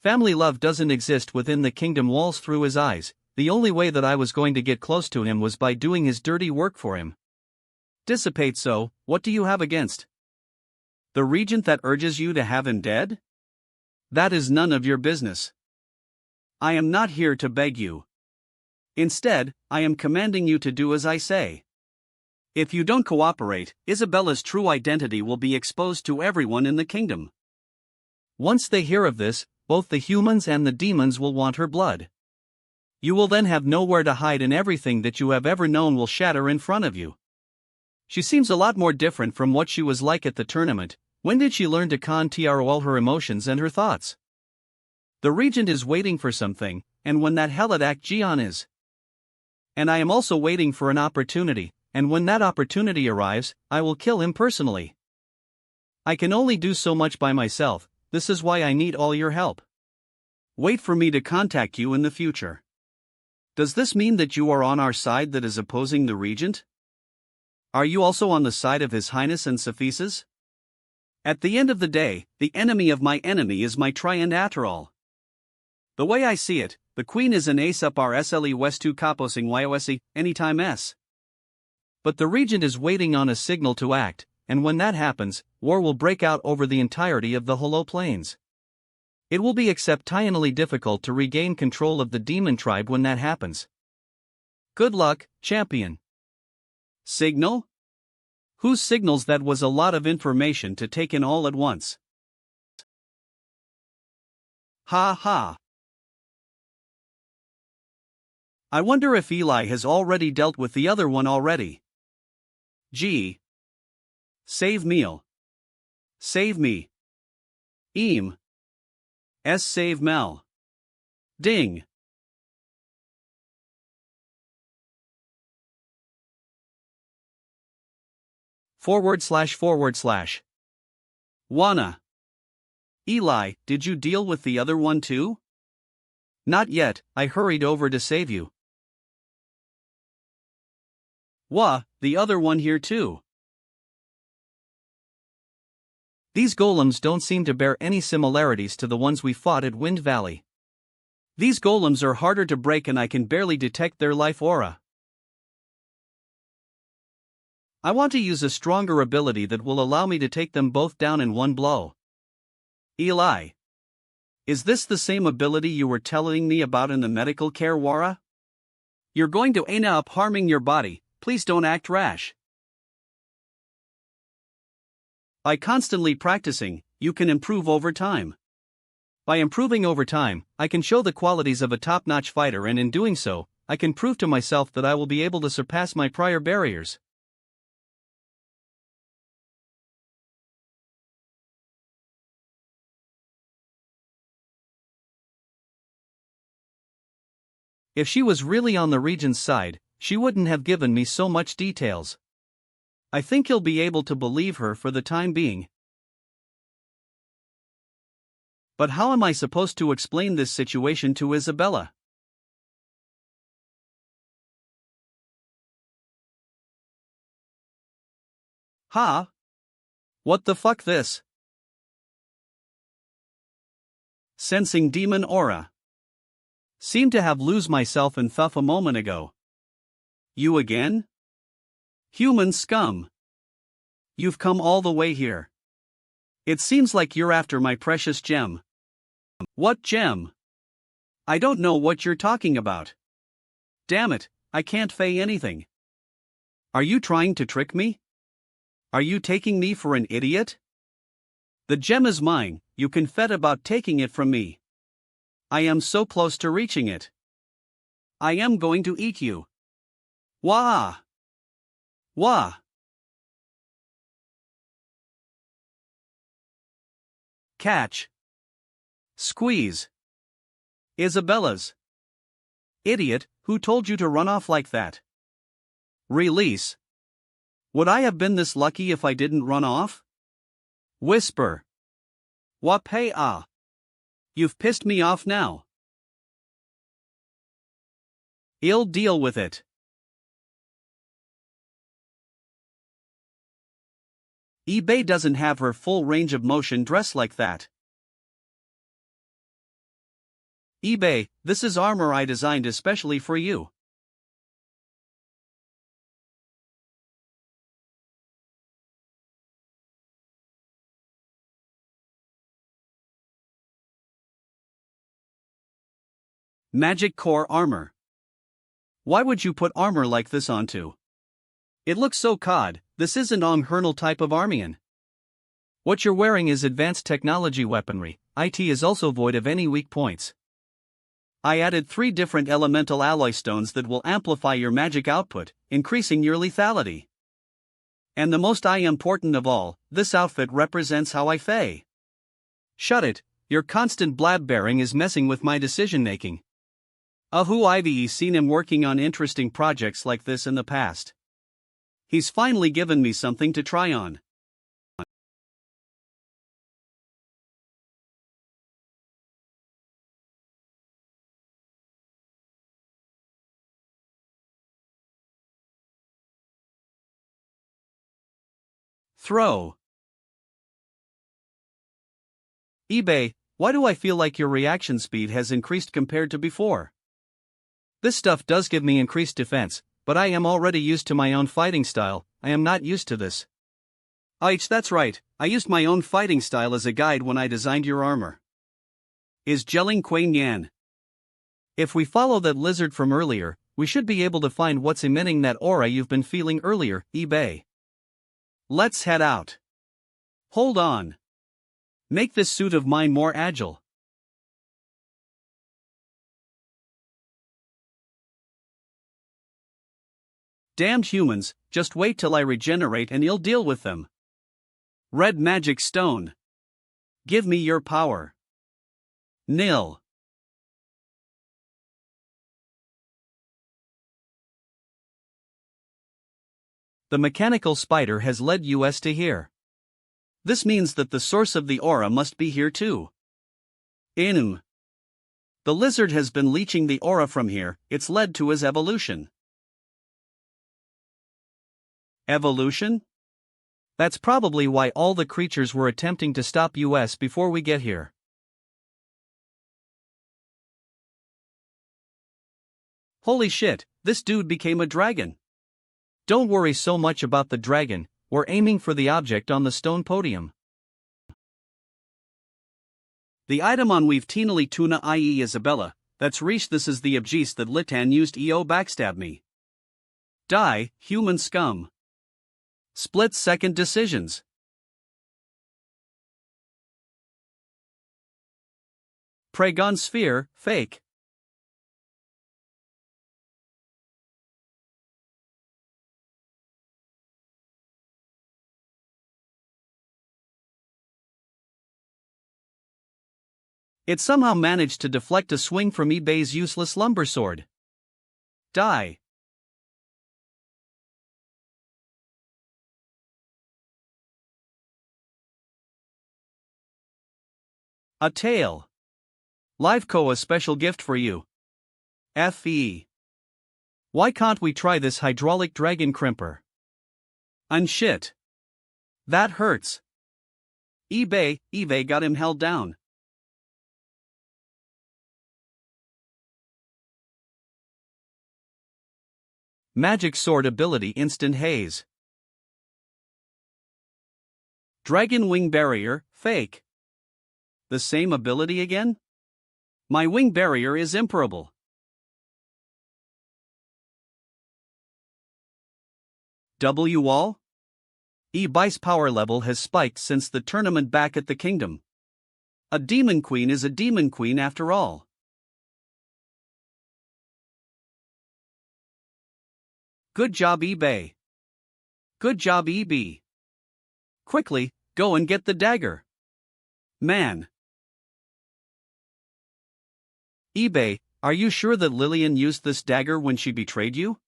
Family love doesn't exist within the kingdom walls. Through his eyes, the only way that I was going to get close to him was by doing his dirty work for him. Dissipate. So, what do you have against the Regent that urges you to have him dead? That is none of your business. I am not here to beg you. Instead, I am commanding you to do as I say. If you don't cooperate, Isabella's true identity will be exposed to everyone in the kingdom. Once they hear of this, both the humans and the demons will want her blood. You will then have nowhere to hide, and everything that you have ever known will shatter in front of you. She seems a lot more different from what she was like at the tournament. When did she learn to control her emotions and her thoughts? The Regent is waiting for something, and when that Heladak Jian is. And I am also waiting for an opportunity, and when that opportunity arrives, I will kill him personally. I can only do so much by myself, this is why I need all your help. Wait for me to contact you in the future. Does this mean that you are on our side that is opposing the Regent? Are you also on the side of His Highness and Cephesus? At the end of the day, the enemy of my enemy is my triand after all. The way I see it, the Queen is an ace up our SLE West 2 caposing YOSE, anytime S. But the Regent is waiting on a signal to act, and when that happens, war will break out over the entirety of the Hollow Plains. It will be exceptionally difficult to regain control of the demon tribe when that happens. Good luck, champion. Signal? Whose signals? That was a lot of information to take in all at once. Ha ha. I wonder if Eli has already dealt with the other one already. Gee. Save meal. Save me. Eam. S save Mel. Ding. // Wanna. Eli, did you deal with the other one too? Not yet, I hurried over to save you. The other one here too. These golems don't seem to bear any similarities to the ones we fought at Wind Valley. These golems are harder to break and I can barely detect their life aura. I want to use a stronger ability that will allow me to take them both down in one blow. Eli. Is this the same ability you were telling me about in the medical care Wara? You're going to end up harming your body, please don't act rash. By constantly practicing, you can improve over time. By improving over time, I can show the qualities of a top-notch fighter, and in doing so, I can prove to myself that I will be able to surpass my prior barriers. If she was really on the Regent's side, she wouldn't have given me so much details. I think he'll be able to believe her for the time being. But how am I supposed to explain this situation to Isabella? What the fuck this? Sensing demon aura. Seemed to have lose myself in thuff a moment ago. You again? Human scum. You've come all the way here. It seems like you're after my precious gem. What gem? I don't know what you're talking about. Damn it, I can't fey anything. Are you trying to trick me? Are you taking me for an idiot? The gem is mine, you can fed about taking it from me. I am so close to reaching it. I am going to eat you. Wah! Wah! Catch. Squeeze. Isabella's. Idiot, who told you to run off like that? Release. Would I have been this lucky if I didn't run off? Whisper. Wapay ah. You've pissed me off now. I'll deal with it. eBay doesn't have her full range of motion dress like that. eBay, this is armor I designed especially for you. Magic core armor. Why would you put armor like this onto? It looks so cod, this isn't Hernal type of Armian. What you're wearing is advanced technology weaponry, it is also void of any weak points. I added 3 different elemental alloy stones that will amplify your magic output, increasing your lethality. And the most important of all, this outfit represents how I fey. Shut it, your constant blab-bearing is messing with my decision-making. Who I've seen him working on interesting projects like this in the past. He's finally given me something to try on. Throw. eBay, why do I feel like your reaction speed has increased compared to before? This stuff does give me increased defense, but I am already used to my own fighting style, I am not used to this. That's right, I used my own fighting style as a guide when I designed your armor. Is gelling Queen Yan. If we follow that lizard from earlier, we should be able to find what's emitting that aura you've been feeling earlier, eBay. Let's head out. Hold on. Make this suit of mine more agile. Damned humans, just wait till I regenerate and you'll deal with them. Red magic stone. Give me your power. Nil. The mechanical spider has led us to here. This means that the source of the aura must be here too. The lizard has been leeching the aura from here, it's led to his evolution. Evolution? That's probably why all the creatures were attempting to stop us before we get here. Holy shit, this dude became a dragon. Don't worry so much about the dragon, we're aiming for the object on the stone podium. The item on we've teenally tuna i.e. Isabella, that's reached this is the objeast that Litan used EO backstab me. Die, human scum. Split-second decisions. Pragon sphere, fake. It somehow managed to deflect a swing from eBay's useless lumber sword. Die. A tail. Liveco, a special gift for you. FE. Why can't we try this hydraulic dragon crimper? Unshit. That hurts. eBay got him held down. Magic sword ability instant haze. Dragon wing barrier, Fake. The same ability again? My wing barrier is imparable. W wall? E-Bice power level has spiked since the tournament back at the kingdom. A demon queen is a demon queen after all. Good job eBay. Good job EB. Quickly, go and get the dagger. Man. eBay, are you sure that Lillian used this dagger when she betrayed you?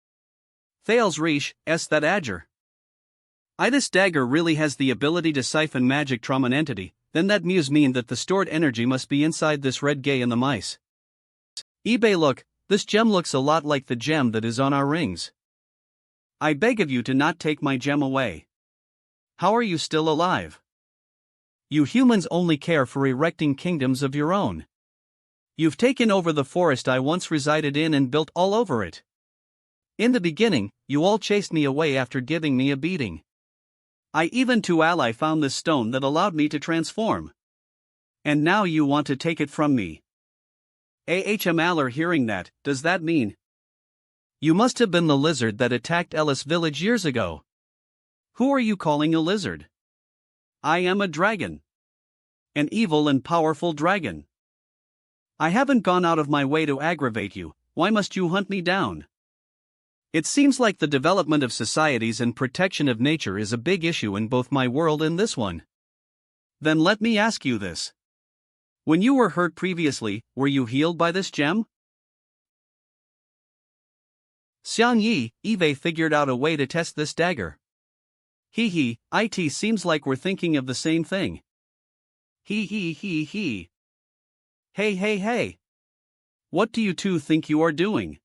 Thales Riche, that Adger. This dagger really has the ability to siphon magic from an entity, then that must mean that the stored energy must be inside this red gay and the mice. eBay, look, this gem looks a lot like the gem that is on our rings. I beg of you to not take my gem away. How are you still alive? You humans only care for erecting kingdoms of your own. You've taken over the forest I once resided in and built all over it. In the beginning, you all chased me away after giving me a beating. I even to ally found this stone that allowed me to transform. And now you want to take it from me. Aller hearing that, does that mean? You must have been the lizard that attacked Ellis village years ago. Who are you calling a lizard? I am a dragon. An evil and powerful dragon. I haven't gone out of my way to aggravate you, why must you hunt me down? It seems like the development of societies and protection of nature is a big issue in both my world and this one. Then let me ask you this. When you were hurt previously, were you healed by this gem? Xiang Yi, Eve figured out a way to test this dagger. It seems like we're thinking of the same thing. He. Hey. What do you two think you are doing?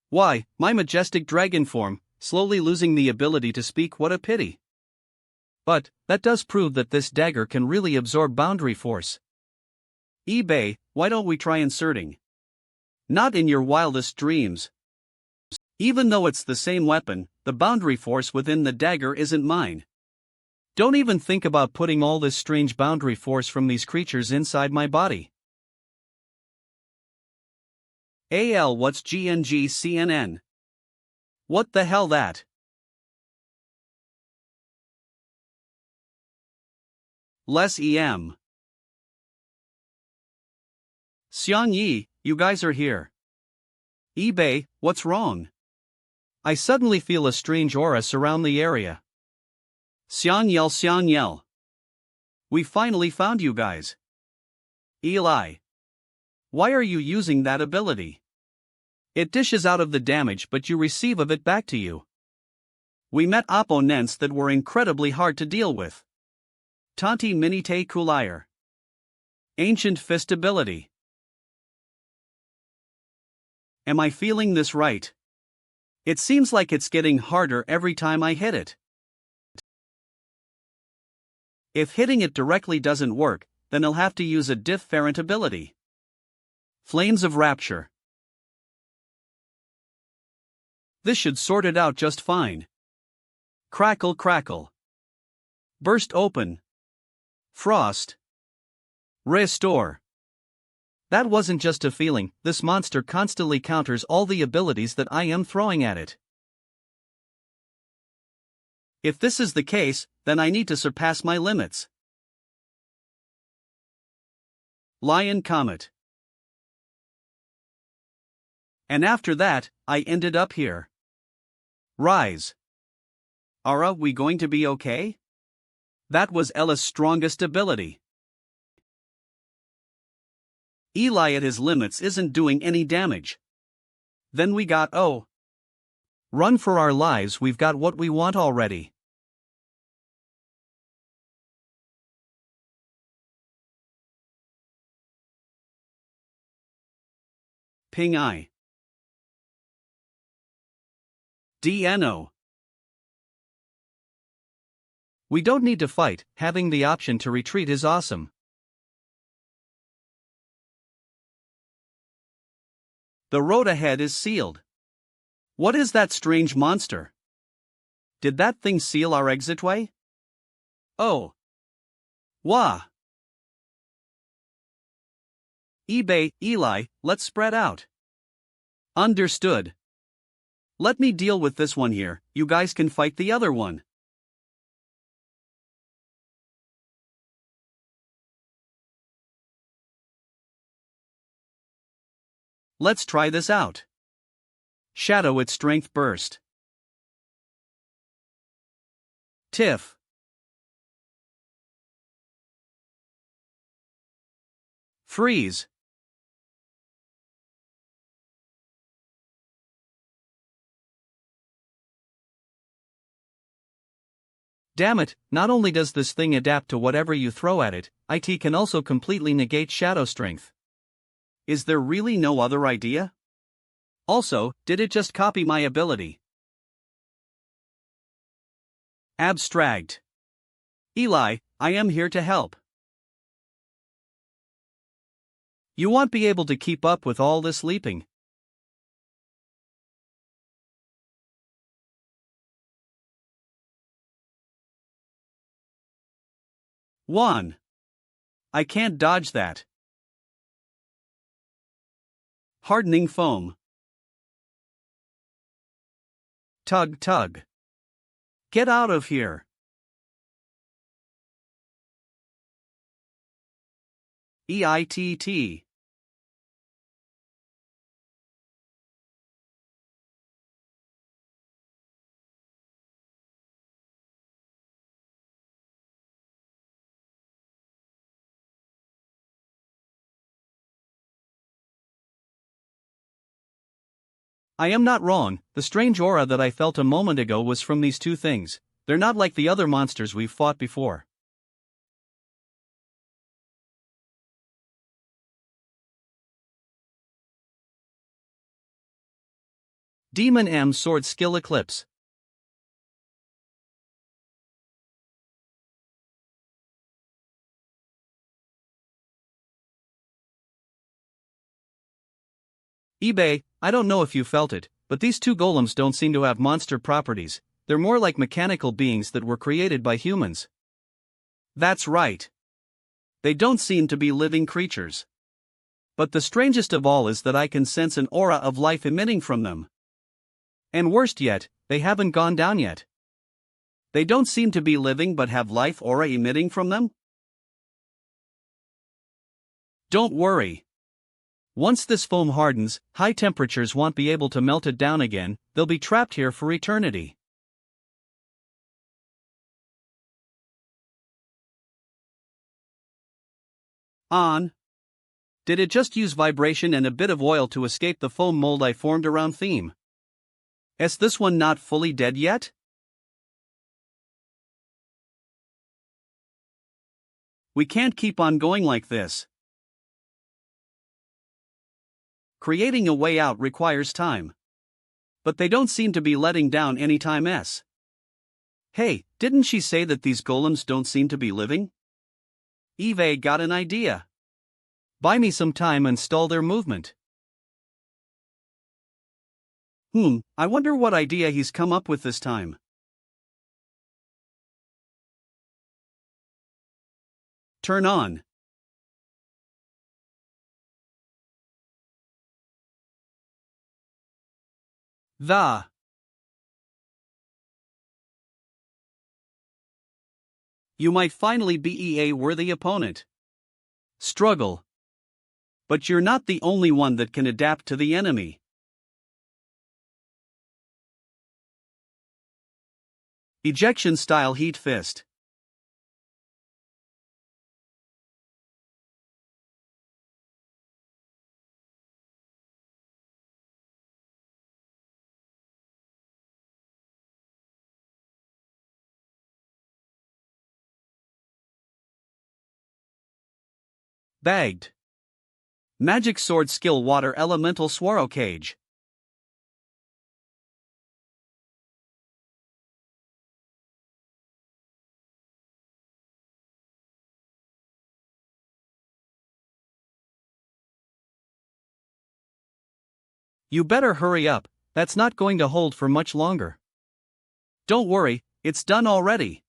Why, my majestic dragon form, slowly losing the ability to speak, what a pity. But, that does prove that this dagger can really absorb boundary force. eBay, why don't we try inserting? Not in your wildest dreams. Even though it's the same weapon, the boundary force within the dagger isn't mine. Don't even think about putting all this strange boundary force from these creatures inside my body. What's GNG-CNN? What the hell that? Less EM. Xiang Yi, you guys are here. eBay, what's wrong? I suddenly feel a strange aura surround the area. Xiang Yell. We finally found you guys. Eli. Why are you using that ability? It dishes out of the damage but you receive of it back to you. We met opponents that were incredibly hard to deal with. Tanti Minite Kulayar. Ancient Fist ability. Am I feeling this right? It seems like it's getting harder every time I hit it. If hitting it directly doesn't work, then I'll have to use a different ability. Flames of Rapture. This should sort it out just fine. Crackle. Burst open. Frost. Restore. That wasn't just a feeling, this monster constantly counters all the abilities that I am throwing at it. If this is the case, then I need to surpass my limits. Lion Comet. And after that, I ended up here. Rise. Are we going to be okay? That was Ella's strongest ability. Eli at his limits isn't doing any damage. Then we got Run for our lives, we've got what we want already. Ping I. DNO. We don't need to fight, having the option to retreat is awesome. The road ahead is sealed. What is that strange monster? Did that thing seal our exitway? Oh. Wah. eBay, Eli, let's spread out. Understood. Let me deal with this one here, you guys can fight the other one. Let's try this out. Shadow its strength burst. Tiff. Freeze. Damn it, not only does this thing adapt to whatever you throw at it, it can also completely negate shadow strength. Is there really no other idea? Also, did it just copy my ability? Abstract. Eli, I am here to help. You won't be able to keep up with all this leaping. One. I can't dodge that. Hardening foam. Tug tug. Get out of here. EITT. I am not wrong, the strange aura that I felt a moment ago was from these two things. They're not like the other monsters we've fought before. Demon M Sword Skill Eclipse. eBay, I don't know if you felt it, but these two golems don't seem to have monster properties, they're more like mechanical beings that were created by humans. That's right. They don't seem to be living creatures. But the strangest of all is that I can sense an aura of life emitting from them. And worst yet, they haven't gone down yet. They don't seem to be living but have life aura emitting from them? Don't worry. Once this foam hardens, high temperatures won't be able to melt it down again, they'll be trapped here for eternity. On. Did it just use vibration and a bit of oil to escape the foam mold I formed around theme? Is this one not fully dead yet? We can't keep on going like this. Creating a way out requires time. But they don't seem to be letting down any time. Hey, didn't she say that these golems don't seem to be living? Eve got an idea. Buy me some time and stall their movement. I wonder what idea he's come up with this time. Turn on. You might finally be a worthy opponent. Struggle. But you're not the only one that can adapt to the enemy. Ejection style heat fist. Bagged. Magic sword skill water elemental swirl cage. You better hurry up, that's not going to hold for much longer. Don't worry, it's done already.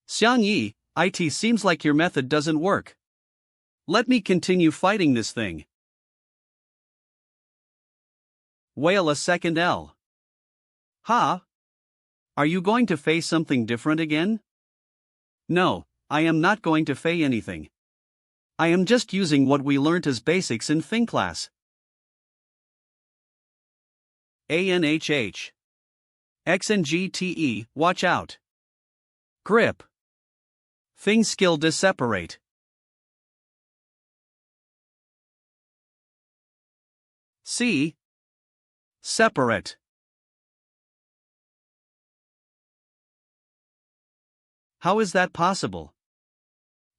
Xiang Yi, it seems like your method doesn't work. Let me continue fighting this thing. Wail a second L. Ha? Are you going to fey something different again? No, I am not going to fey anything. I am just using what we learnt as basics in Fing class. ANHH. XNGTE, watch out. Grip. Fing skill disseparate. C. Separate. How is that possible?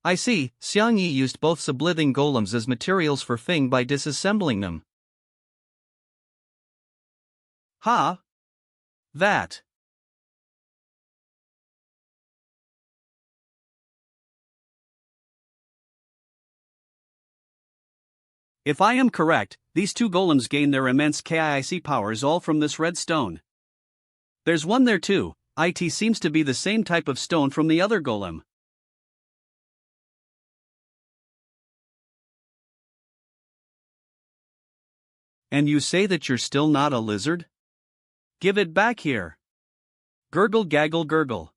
I see, Xiang Yi used both subliving golems as materials for Fing by disassembling them. Ha! That. If I am correct, these two golems gain their immense KIC powers all from this red stone. There's one there too, it seems to be the same type of stone from the other golem. And you say that you're still not a lizard? Give it back here. Gurgle gaggle gurgle.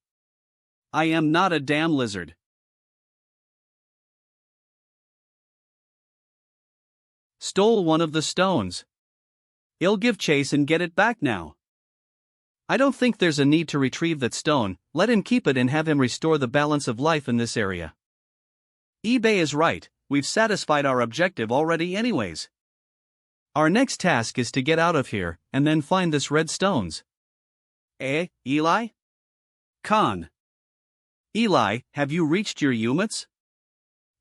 I am not a damn lizard. Stole one of the stones. I'll give chase and get it back now. I don't think there's a need to retrieve that stone, let him keep it and have him restore the balance of life in this area. eBay is right, we've satisfied our objective already anyways. Our next task is to get out of here, and then find this red stones. Eli? Khan. Eli, have you reached your units?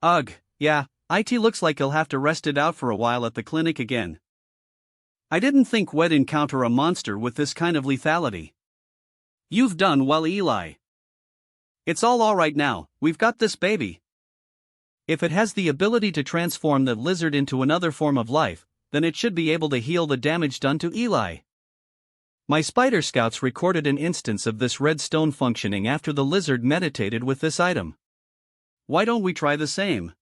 Ugh, yeah, it looks like he'll have to rest it out for a while at the clinic again. I didn't think we'd encounter a monster with this kind of lethality. You've done well, Eli. It's all alright now, we've got this baby. If it has the ability to transform the lizard into another form of life, then it should be able to heal the damage done to Eli. My spider scouts recorded an instance of this red stone functioning after the lizard meditated with this item. Why don't we try the same?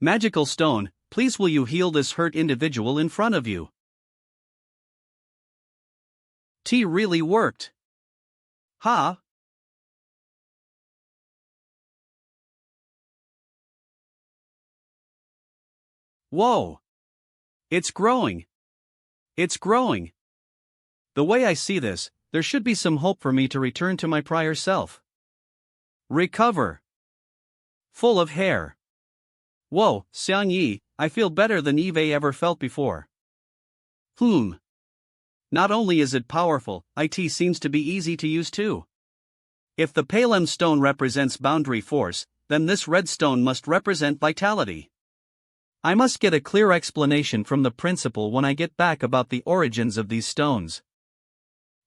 Magical stone, please will you heal this hurt individual in front of you? T really worked. Ha! Whoa! It's growing. It's growing. The way I see this, there should be some hope for me to return to my prior self. Recover. Full of hair. Whoa, Xiang Yi, I feel better than Eve ever felt before. Not only is it powerful, it seems to be easy to use too. If the Palem stone represents boundary force, then this red stone must represent vitality. I must get a clear explanation from the principal when I get back about the origins of these stones.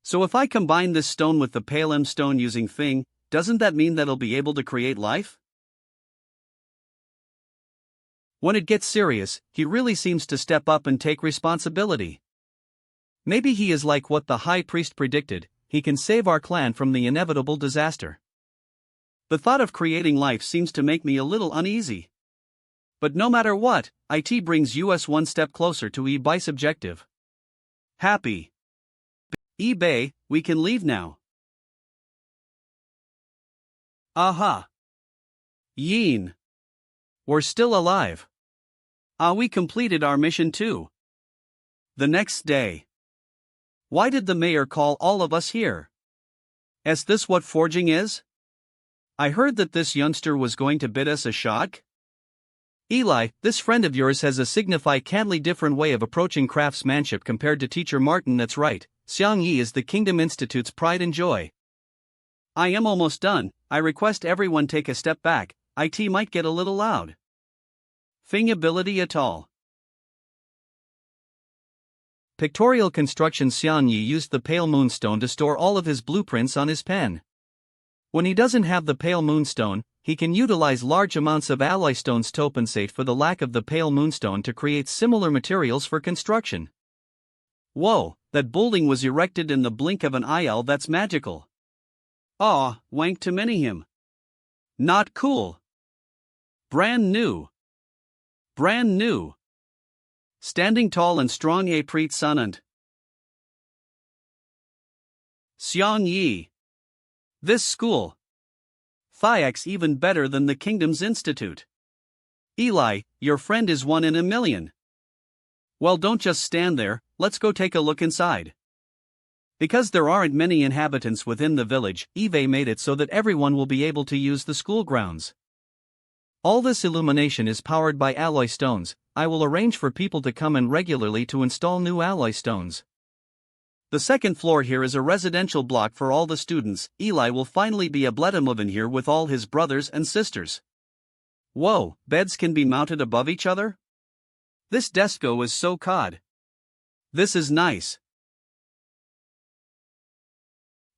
So if I combine this stone with the Palem stone using Fing, doesn't that mean that I'll be able to create life? When it gets serious, he really seems to step up and take responsibility. Maybe he is like what the High Priest predicted, he can save our clan from the inevitable disaster. The thought of creating life seems to make me a little uneasy. But no matter what, it brings us one step closer to eBay's objective. Happy. eBay, we can leave now. Aha. Yin. We're still alive. We completed our mission too. The next day. Why did the mayor call all of us here? Is this what forging is? I heard that this youngster was going to bid us a shot. Eli, this friend of yours has a significantly different way of approaching craftsmanship compared to Teacher Martin. That's right, Xiang Yi is the Kingdom Institute's pride and joy. I am almost done, I request everyone take a step back, it might get a little loud. Fing ability at all. Pictorial construction. Xiang Yi used the pale moonstone to store all of his blueprints on his pen. When he doesn't have the pale moonstone, he can utilize large amounts of alloy stones to compensate for the lack of the pale moonstone to create similar materials for construction. Whoa, that building was erected in the blink of an eye. That's magical. Aw, wank to many him. Not cool. Brand new. Brand new. Standing tall and strong a preet sonant. Xiang Yi. This school. Thiax even better than the Kingdom's Institute. Eli, your friend is 1 in a million. Well, don't just stand there, let's go take a look inside. Because there aren't many inhabitants within the village, Eve made it so that everyone will be able to use the school grounds. All this illumination is powered by alloy stones. I will arrange for people to come in regularly to install new alloy stones. The second floor here is a residential block for all the students. Eli will finally be able to move in here with all his brothers and sisters. Whoa, beds can be mounted above each other? This desco is so cod. This is nice.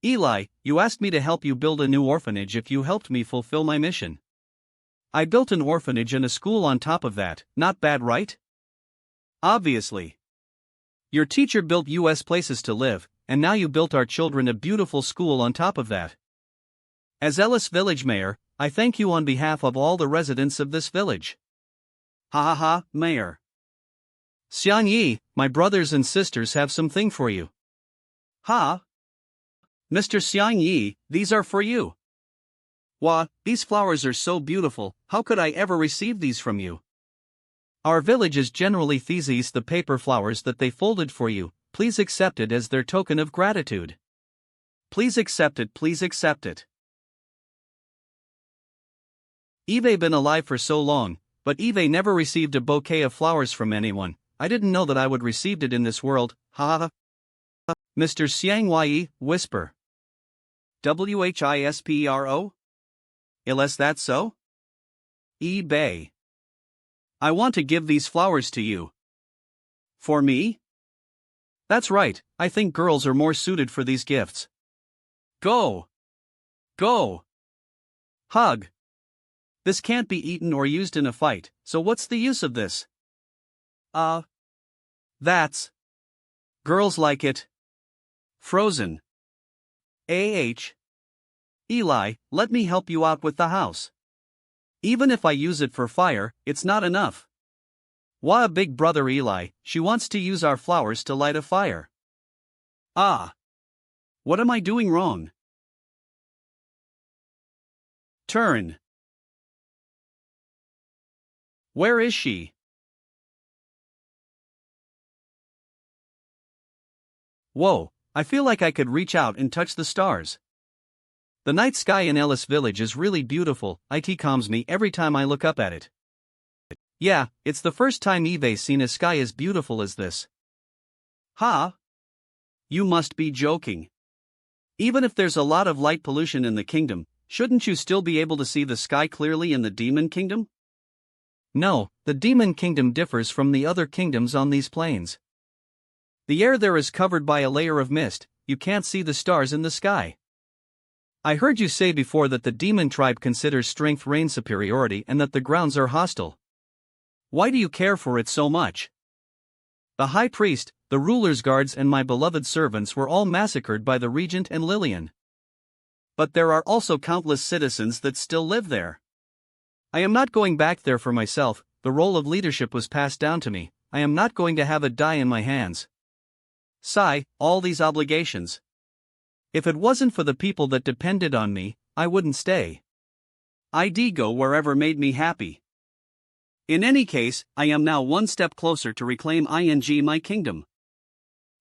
Eli, you asked me to help you build a new orphanage if you helped me fulfill my mission. I built an orphanage and a school on top of that, not bad, right? Obviously. Your teacher built us places to live, and now you built our children a beautiful school on top of that. As Ellis Village Mayor, I thank you on behalf of all the residents of this village. Ha ha ha, Mayor. Xiang Yi, my brothers and sisters have something for you. Ha? Mr. Xiang Yi, these are for you. Wah, these flowers are so beautiful, how could I ever receive these from you? Our village is generally theses the paper flowers that they folded for you, please accept it as their token of gratitude. Please accept it, please accept it. Eve been alive for so long, but Eve never received a bouquet of flowers from anyone. I didn't know that I would receive it in this world, ha ha ha. Mr. Xiang Yi, whisper. Whispero? Is that so? eBay. I want to give these flowers to you. For me? That's right, I think girls are more suited for these gifts. Go! Go! Hug! This can't be eaten or used in a fight, so what's the use of this? That's. Girls like it. Frozen. Eli, let me help you out with the house. Even if I use it for fire, it's not enough. Why, big brother Eli, she wants to use our flowers to light a fire. Ah. What am I doing wrong? Turn. Where is she? Whoa, I feel like I could reach out and touch the stars. The night sky in Ellis Village is really beautiful, it calms me every time I look up at it. Yeah, it's the first time Eve's seen a sky as beautiful as this. Ha? You must be joking. Even if there's a lot of light pollution in the kingdom, shouldn't you still be able to see the sky clearly in the demon kingdom? No, the demon kingdom differs from the other kingdoms on these planes. The air there is covered by a layer of mist, you can't see the stars in the sky. I heard you say before that the demon tribe considers strength reign superiority and that the grounds are hostile. Why do you care for it so much? The high priest, the ruler's guards and my beloved servants were all massacred by the Regent and Lillian. But there are also countless citizens that still live there. I am not going back there for myself, the role of leadership was passed down to me, I am not going to have it die in my hands. Sigh, all these obligations. If it wasn't for the people that depended on me, I wouldn't stay. I'd go wherever made me happy. In any case, I am now one step closer to reclaim my kingdom.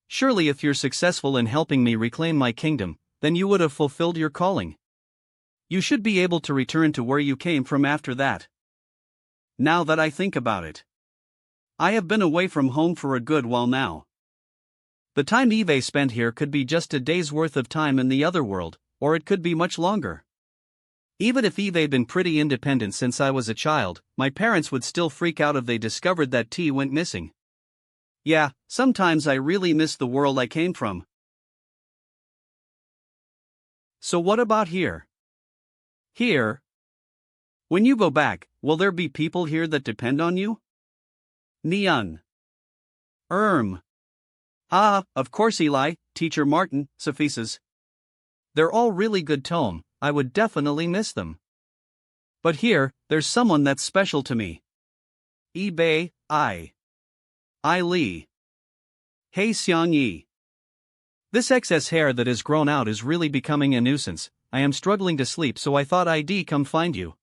Surely if you're successful in helping me reclaim my kingdom, then you would have fulfilled your calling. You should be able to return to where you came from after that. Now that I think about it. I have been away from home for a good while now. The time Eve spent here could be just a day's worth of time in the other world, or it could be much longer. Even if Eve been pretty independent since I was a child, my parents would still freak out if they discovered that tea went missing. Yeah, sometimes I really miss the world I came from. So what about here? Here? When you go back, will there be people here that depend on you? Neon. Ah, of course Eli, Teacher Martin, Sophises. They're all really good tome, I would definitely miss them. But here, there's someone that's special to me. eBay, I Lee. Hey Xiang Yi. This excess hair that has grown out is really becoming a nuisance. I am struggling to sleep, so I thought I'd come find you.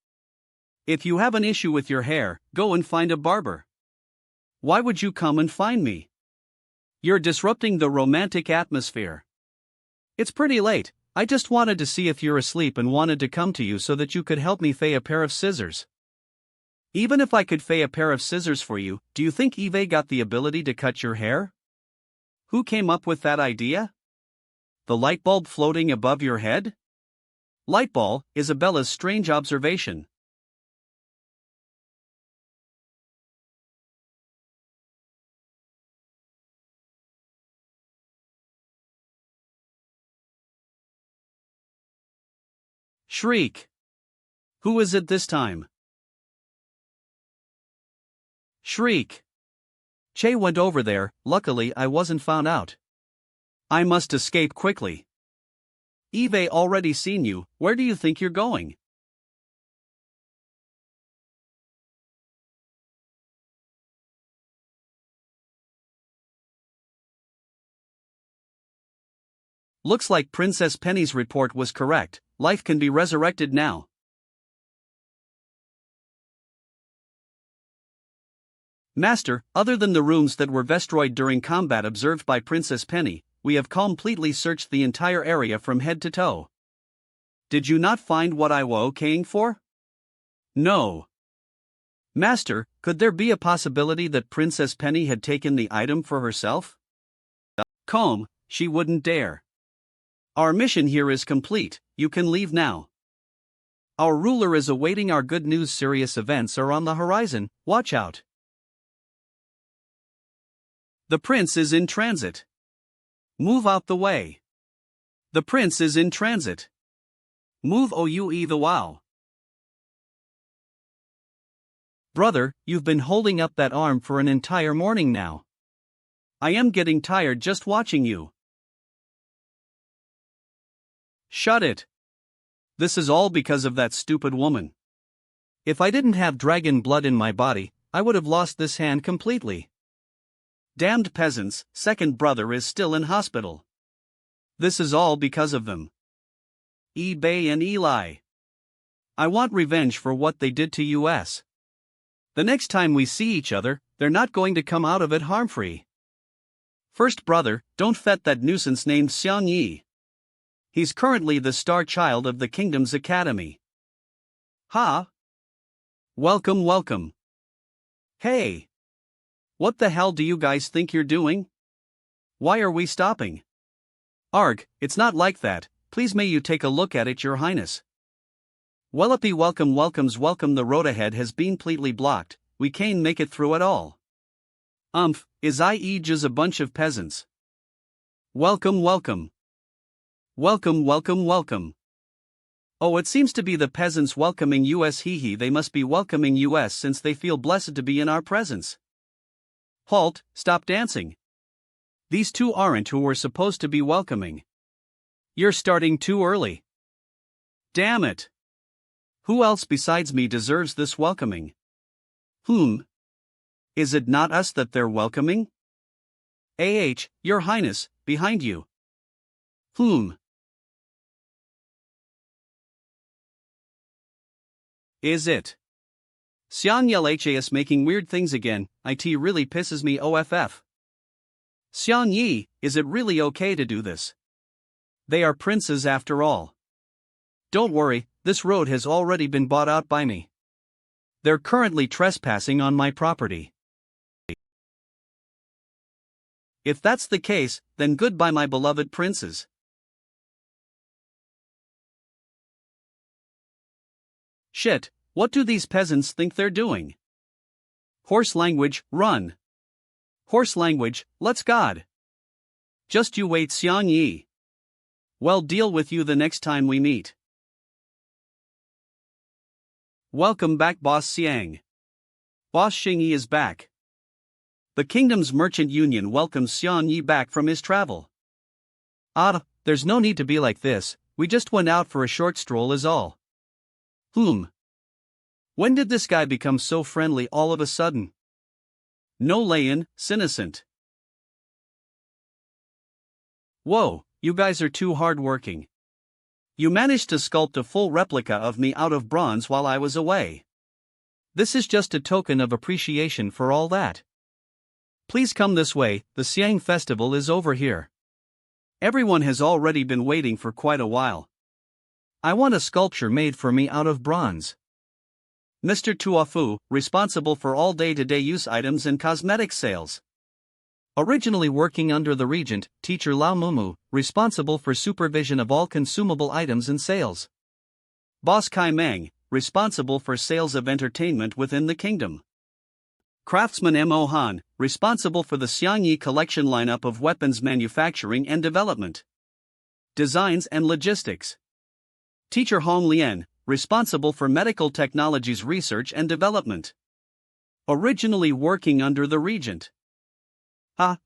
If you have an issue with your hair, go and find a barber. Why would you come and find me? You're disrupting the romantic atmosphere. It's pretty late. I just wanted to see if you're asleep and wanted to come to you so that you could help me fay a pair of scissors. Even if I could fay a pair of scissors for you, do you think Eve got the ability to cut your hair? Who came up with that idea? The light bulb floating above your head? Lightball, Isabella's strange observation. Shriek. Who is it this time? Shriek. Che went over there, luckily I wasn't found out. I must escape quickly. Eve already seen you, where do you think you're going? Looks like Princess Penny's report was correct, life can be resurrected now. Master, other than the rooms that were destroyed during combat observed by Princess Penny, we have completely searched the entire area from head to toe. Did you not find what I was looking for? No. Master, could there be a possibility that Princess Penny had taken the item for herself? Comb, she wouldn't dare. Our mission here is complete, you can leave now. Our ruler is awaiting our good news. Serious events are on the horizon, watch out. The prince is in transit. Move out the way. The prince is in transit. Move OUE the wow. Brother, you've been holding up that arm for an entire morning now. I am getting tired just watching you. Shut it. This is all because of that stupid woman. If I didn't have dragon blood in my body, I would have lost this hand completely. Damned peasants, second brother is still in hospital. This is all because of them. eBay and Eli. I want revenge for what they did to us. The next time we see each other, they're not going to come out of it harm-free. First brother, don't fet that nuisance named Xiang Yi. He's currently the star child of the kingdom's academy. Ha! Welcome, welcome. Hey! What the hell do you guys think you're doing? Why are we stopping? Arg, it's not like that, please may you take a look at it, your highness. Welcome, the road ahead has been completely blocked, we can't make it through at all. Is I just a bunch of peasants. Welcome. Oh, it seems to be the peasants welcoming us. They must be welcoming us since they feel blessed to be in our presence. Halt, stop dancing. These two aren't who we're supposed to be welcoming. You're starting too early. Damn it. Who else besides me deserves this welcoming? Is it not us that they're welcoming? Your highness, behind you. Is it? Xian Yelhas making weird things again, it really pisses me off. Xian Yi, is it really okay to do this? They are princes after all. Don't worry, this road has already been bought out by me. They're currently trespassing on my property. If that's the case, then goodbye my beloved princes. Shit, what do these peasants think they're doing? Horse language, run. Horse language, let's God. Just you wait, Xiang Yi. Well, deal with you the next time we meet. Welcome back, Boss Xiang. Boss Xingyi is back. The kingdom's merchant union welcomes Xiang Yi back from his travel. There's no need to be like this, we just went out for a short stroll is all. When did this guy become so friendly all of a sudden? No lay-in, innocent. Whoa, you guys are too hard-working. You managed to sculpt a full replica of me out of bronze while I was away. This is just a token of appreciation for all that. Please come this way, the Xiang festival is over here. Everyone has already been waiting for quite a while. I want a sculpture made for me out of bronze. Mr. Tuofu, responsible for all day-to-day use items and cosmetic sales. Originally working under the Regent, teacher Lao Mumu, responsible for supervision of all consumable items and sales. Boss Kai Meng, responsible for sales of entertainment within the kingdom. Craftsman Mo Han, responsible for the Xiangyi collection lineup of weapons manufacturing and development. Designs and logistics. Teacher Hong Lian, responsible for medical technologies research and development. Originally working under the Regent.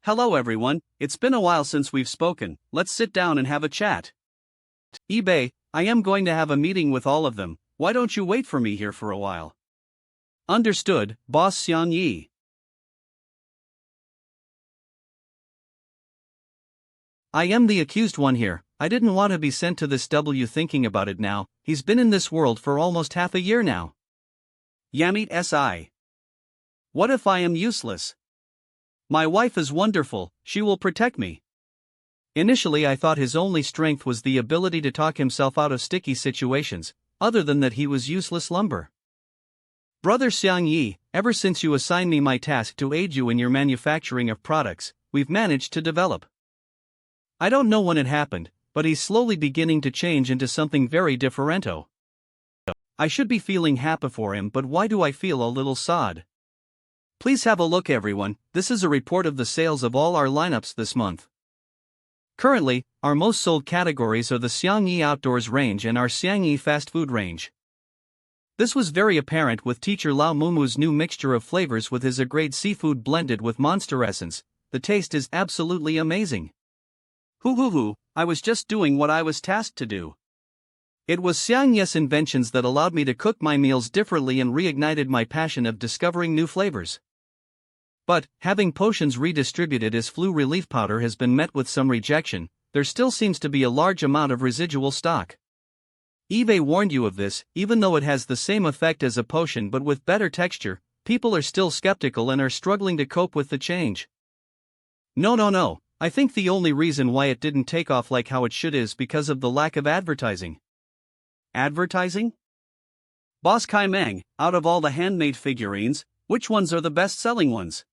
Hello everyone, it's been a while since we've spoken, let's sit down and have a chat. eBay, I am going to have a meeting with all of them, why don't you wait for me here for a while? Understood, Boss Xiangyi. I am the accused one here, I didn't want to be sent to this W thinking about it now, he's been in this world for almost half a year now. Yamit Si. What if I am useless? My wife is wonderful, she will protect me. Initially I thought his only strength was the ability to talk himself out of sticky situations, other than that he was useless lumber. Brother Xiangyi, ever since you assigned me my task to aid you in your manufacturing of products, we've managed to develop. I don't know when it happened, but he's slowly beginning to change into something very differento. I should be feeling happy for him, but why do I feel a little sad? Please have a look everyone, this is a report of the sales of all our lineups this month. Currently, our most sold categories are the Xiangyi Outdoors range and our Xiangyi Fast Food range. This was very apparent with teacher Lao Mumu's new mixture of flavors with his A-grade seafood blended with monster essence, the taste is absolutely amazing. I was just doing what I was tasked to do. It was Xiangyi's inventions that allowed me to cook my meals differently and reignited my passion of discovering new flavors. But, having potions redistributed as flu relief powder has been met with some rejection, there still seems to be a large amount of residual stock. eBay warned you of this, even though it has the same effect as a potion but with better texture, people are still skeptical and are struggling to cope with the change. No, I think the only reason why it didn't take off like how it should is because of the lack of advertising. Advertising? Boss Kai Meng, out of all the handmade figurines, which ones are the best-selling ones?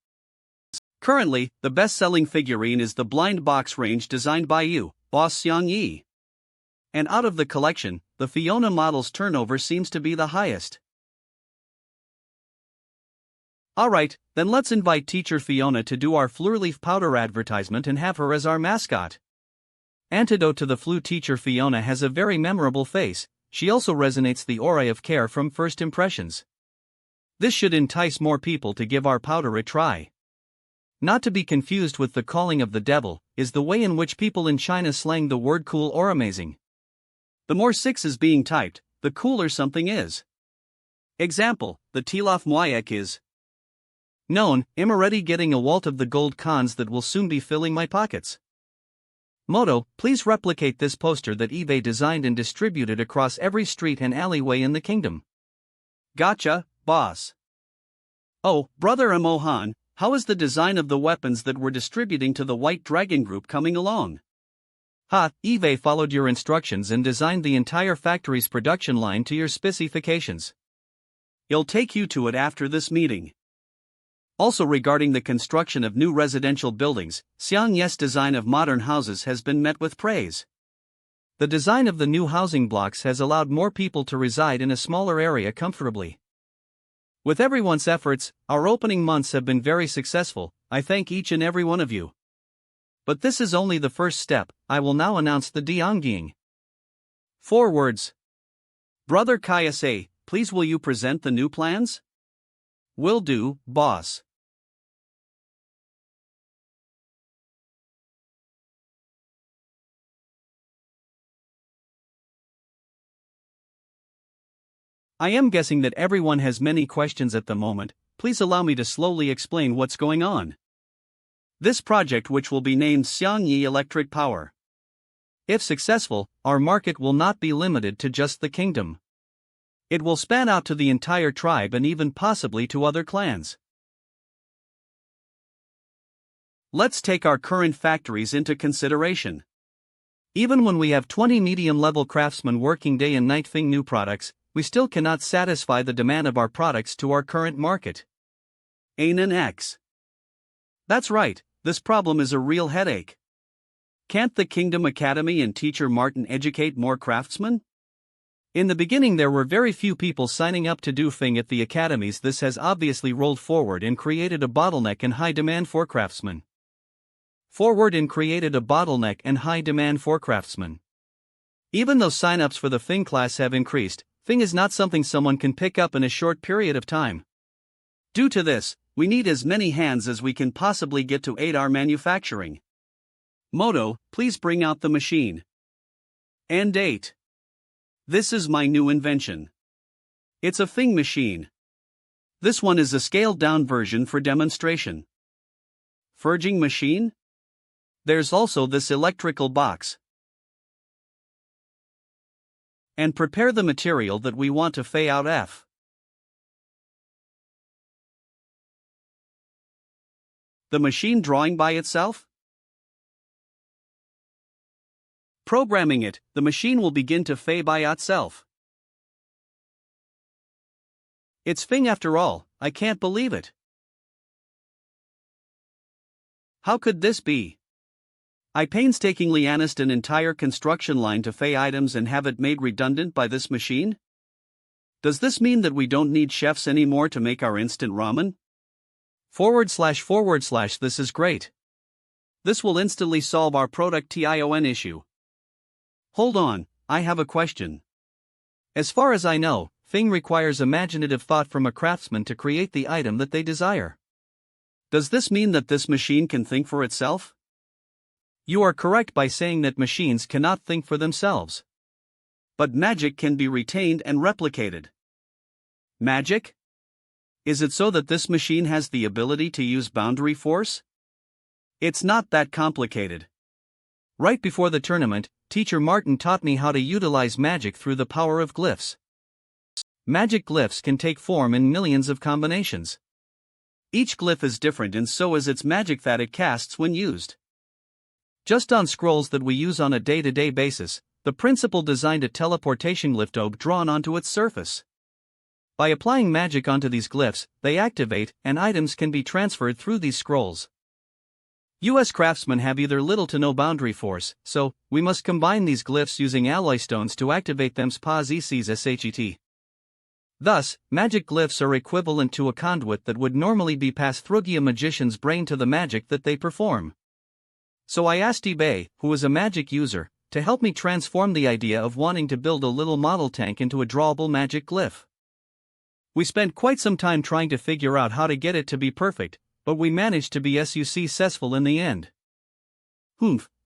Currently, the best-selling figurine is the blind box range designed by you, Boss Xiangyi. And out of the collection, the Fiona model's turnover seems to be the highest. Alright, then let's invite teacher Fiona to do our Fleur-Leaf powder advertisement and have her as our mascot. Antidote to the flu, teacher Fiona has a very memorable face, she also resonates the aura of care from first impressions. This should entice more people to give our powder a try. Not to be confused with the calling of the devil, is the way in which people in China slang the word cool or amazing. The more 6 is being typed, the cooler something is. Example, the Tilaf Muayek is known, I'm already getting a walt of the gold cons that will soon be filling my pockets. Moto, please replicate this poster that eBay designed and distributed across every street and alleyway in the kingdom. Gotcha, boss. Oh, brother Mohan, how is the design of the weapons that we're distributing to the White Dragon Group coming along? eBay followed your instructions and designed the entire factory's production line to your specifications. I'll take you to it after this meeting. Also regarding the construction of new residential buildings, Xiangyi's design of modern houses has been met with praise. The design of the new housing blocks has allowed more people to reside in a smaller area comfortably. With everyone's efforts, our opening months have been very successful, I thank each and every one of you. But this is only the first step, I will now announce the Diangying. 4 words. Brother Kayase, please will you present the new plans? Will do, boss. I am guessing that everyone has many questions at the moment. Please allow me to slowly explain what's going on. This project, which will be named Xiangyi Electric Power. If successful, our market will not be limited to just the kingdom. It will span out to the entire tribe and even possibly to other clans. Let's take our current factories into consideration. Even when we have 20 medium-level craftsmen working day and night fing new products, we still cannot satisfy the demand of our products to our current market. X. That's right, this problem is a real headache. Can't the Kingdom Academy and Teacher Martin educate more craftsmen? In the beginning there were very few people signing up to do Fing at the academies. This has obviously rolled forward and created a bottleneck and high demand for craftsmen. Even though sign-ups for the Fing class have increased, Fing is not something someone can pick up in a short period of time. Due to this, we need as many hands as we can possibly get to aid our manufacturing. Moto, please bring out the machine. And 8. This is my new invention. It's a Fing machine. This one is a scaled-down version for demonstration. Forging machine? There's also this electrical box. And prepare the material that we want to fay out F. The machine drawing by itself? Programming it, the machine will begin to fay by itself. It's Fing after all, I can't believe it. How could this be? I painstakingly announced an entire construction line to fay items and have it made redundant by this machine? Does this mean that we don't need chefs anymore to make our instant ramen? // This is great. This will instantly solve our production issue. Hold on, I have a question. As far as I know, Fing requires imaginative thought from a craftsman to create the item that they desire. Does this mean that this machine can think for itself? You are correct by saying that machines cannot think for themselves. But magic can be retained and replicated. Magic? Is it so that this machine has the ability to use boundary force? It's not that complicated. Right before the tournament, Teacher Martin taught me how to utilize magic through the power of glyphs. Magic glyphs can take form in millions of combinations. Each glyph is different and so is its magic that it casts when used. Just on scrolls that we use on a day-to-day basis, the principal designed a teleportation glyph drawn onto its surface. By applying magic onto these glyphs, they activate, and items can be transferred through these scrolls. US craftsmen have either little to no boundary force, so we must combine these glyphs using alloy stones to activate them SHET. Thus, magic glyphs are equivalent to a conduit that would normally be passed through a magician's brain to the magic that they perform. So I asked eBay, who is a magic user, to help me transform the idea of wanting to build a little model tank into a drawable magic glyph. We spent quite some time trying to figure out how to get it to be perfect, but we managed to be successful in the end.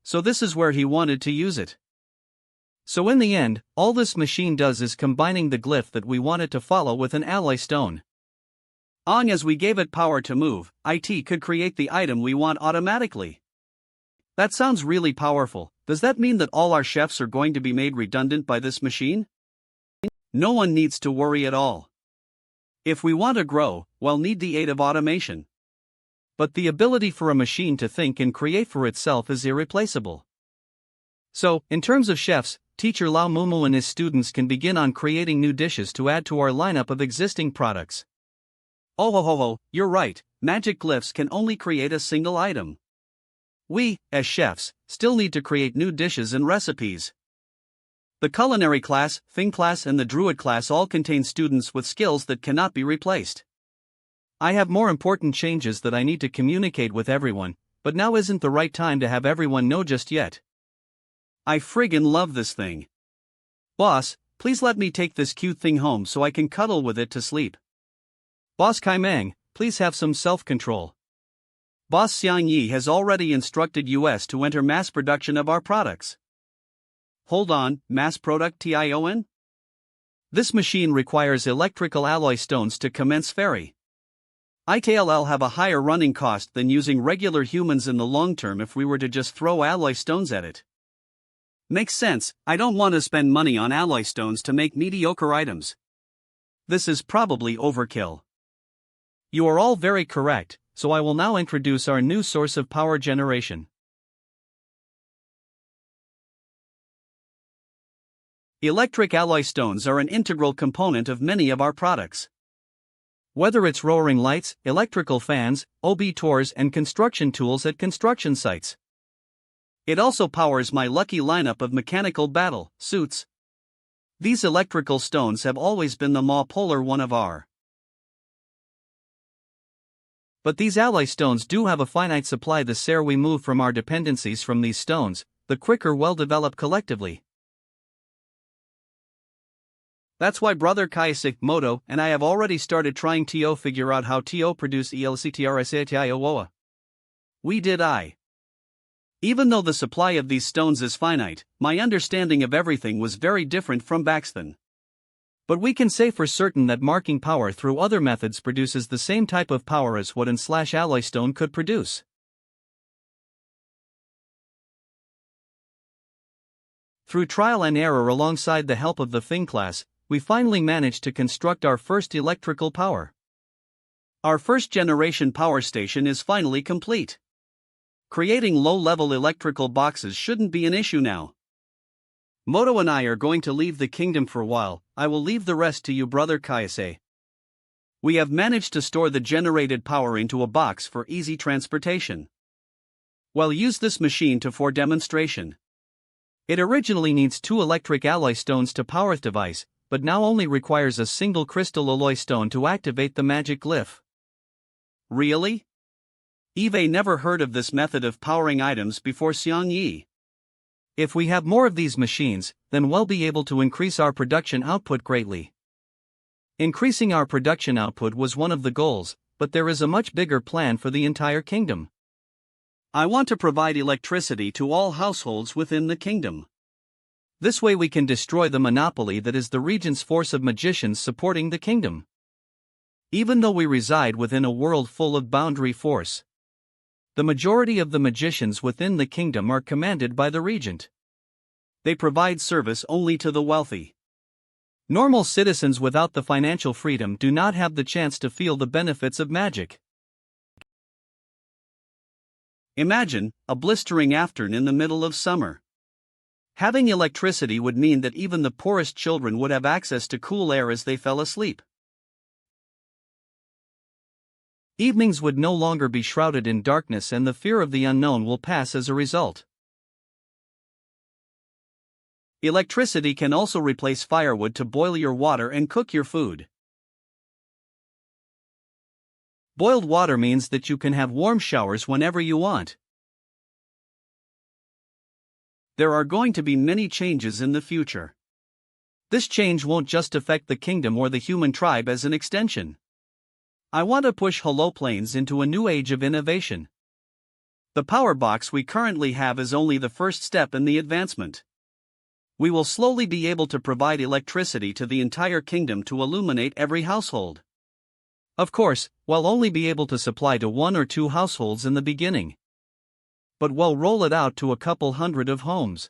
So this is where he wanted to use it. So in the end, all this machine does is combining the glyph that we wanted to follow with an alloy stone. As we gave it power to move, it could create the item we want automatically. That sounds really powerful. Does that mean that all our chefs are going to be made redundant by this machine? No one needs to worry at all. If we want to grow, we'll need the aid of automation. But the ability for a machine to think and create for itself is irreplaceable. So, in terms of chefs, Teacher Lao Mumu and his students can begin on creating new dishes to add to our lineup of existing products. Oh, you're right, magic glyphs can only create a single item. We, as chefs, still need to create new dishes and recipes. The culinary class, Fing class and the druid class all contain students with skills that cannot be replaced. I have more important changes that I need to communicate with everyone, but now isn't the right time to have everyone know just yet. I friggin' love this thing. Boss, please let me take this cute thing home so I can cuddle with it to sleep. Boss Kaimang, please have some self-control. Boss Xiang Yi has already instructed us to enter mass production of our products. Hold on, mass production? This machine requires electrical alloy stones to commence ferry. It'll have a higher running cost than using regular humans in the long term if we were to just throw alloy stones at it. Makes sense, I don't want to spend money on alloy stones to make mediocre items. This is probably overkill. You are all very correct, so I will now introduce our new source of power generation. Electric alloy stones are an integral component of many of our products. Whether it's roaring lights, electrical fans, OB-tours and construction tools at construction sites. It also powers my lucky lineup of mechanical battle suits. These electrical stones have always been the more polar one of our. But these alloy stones do have a finite supply. The sooner we move from our dependencies from these stones, the quicker we'll develop collectively. That's why Brother Kaisik Moto and I have already started trying to figure out how to produce ELCTRSATIOWA. We did I. Even though the supply of these stones is finite, my understanding of everything was very different from back then. But we can say for certain that marking power through other methods produces the same type of power as what an/alloy stone could produce. Through trial and error alongside the help of the Thing class, we finally managed to construct our first electrical power. Our first generation power station is finally complete. Creating low-level electrical boxes shouldn't be an issue now. Moto and I are going to leave the kingdom for a while. I will leave the rest to you, Brother Kaise. We have managed to store the generated power into a box for easy transportation. We'll use this machine for demonstration. It originally needs 2 electric alloy stones to power the device, but now only requires a single crystal alloy stone to activate the magic glyph. Really? Eve never heard of this method of powering items before Xiang Yi. If we have more of these machines, then we'll be able to increase our production output greatly. Increasing our production output was one of the goals, but there is a much bigger plan for the entire kingdom. I want to provide electricity to all households within the kingdom. This way we can destroy the monopoly that is the Regent's force of magicians supporting the kingdom. Even though we reside within a world full of boundary force, the majority of the magicians within the kingdom are commanded by the Regent. They provide service only to the wealthy. Normal citizens without the financial freedom do not have the chance to feel the benefits of magic. Imagine a blistering afternoon in the middle of summer. Having electricity would mean that even the poorest children would have access to cool air as they fell asleep. Evenings would no longer be shrouded in darkness and the fear of the unknown will pass as a result. Electricity can also replace firewood to boil your water and cook your food. Boiled water means that you can have warm showers whenever you want. There are going to be many changes in the future. This change won't just affect the kingdom or the human tribe as an extension. I want to push holoplanes into a new age of innovation. The power box we currently have is only the first step in the advancement. We will slowly be able to provide electricity to the entire kingdom to illuminate every household. Of course, we'll only be able to supply to 1 or 2 households in the beginning. But we'll roll it out to a couple hundred of homes.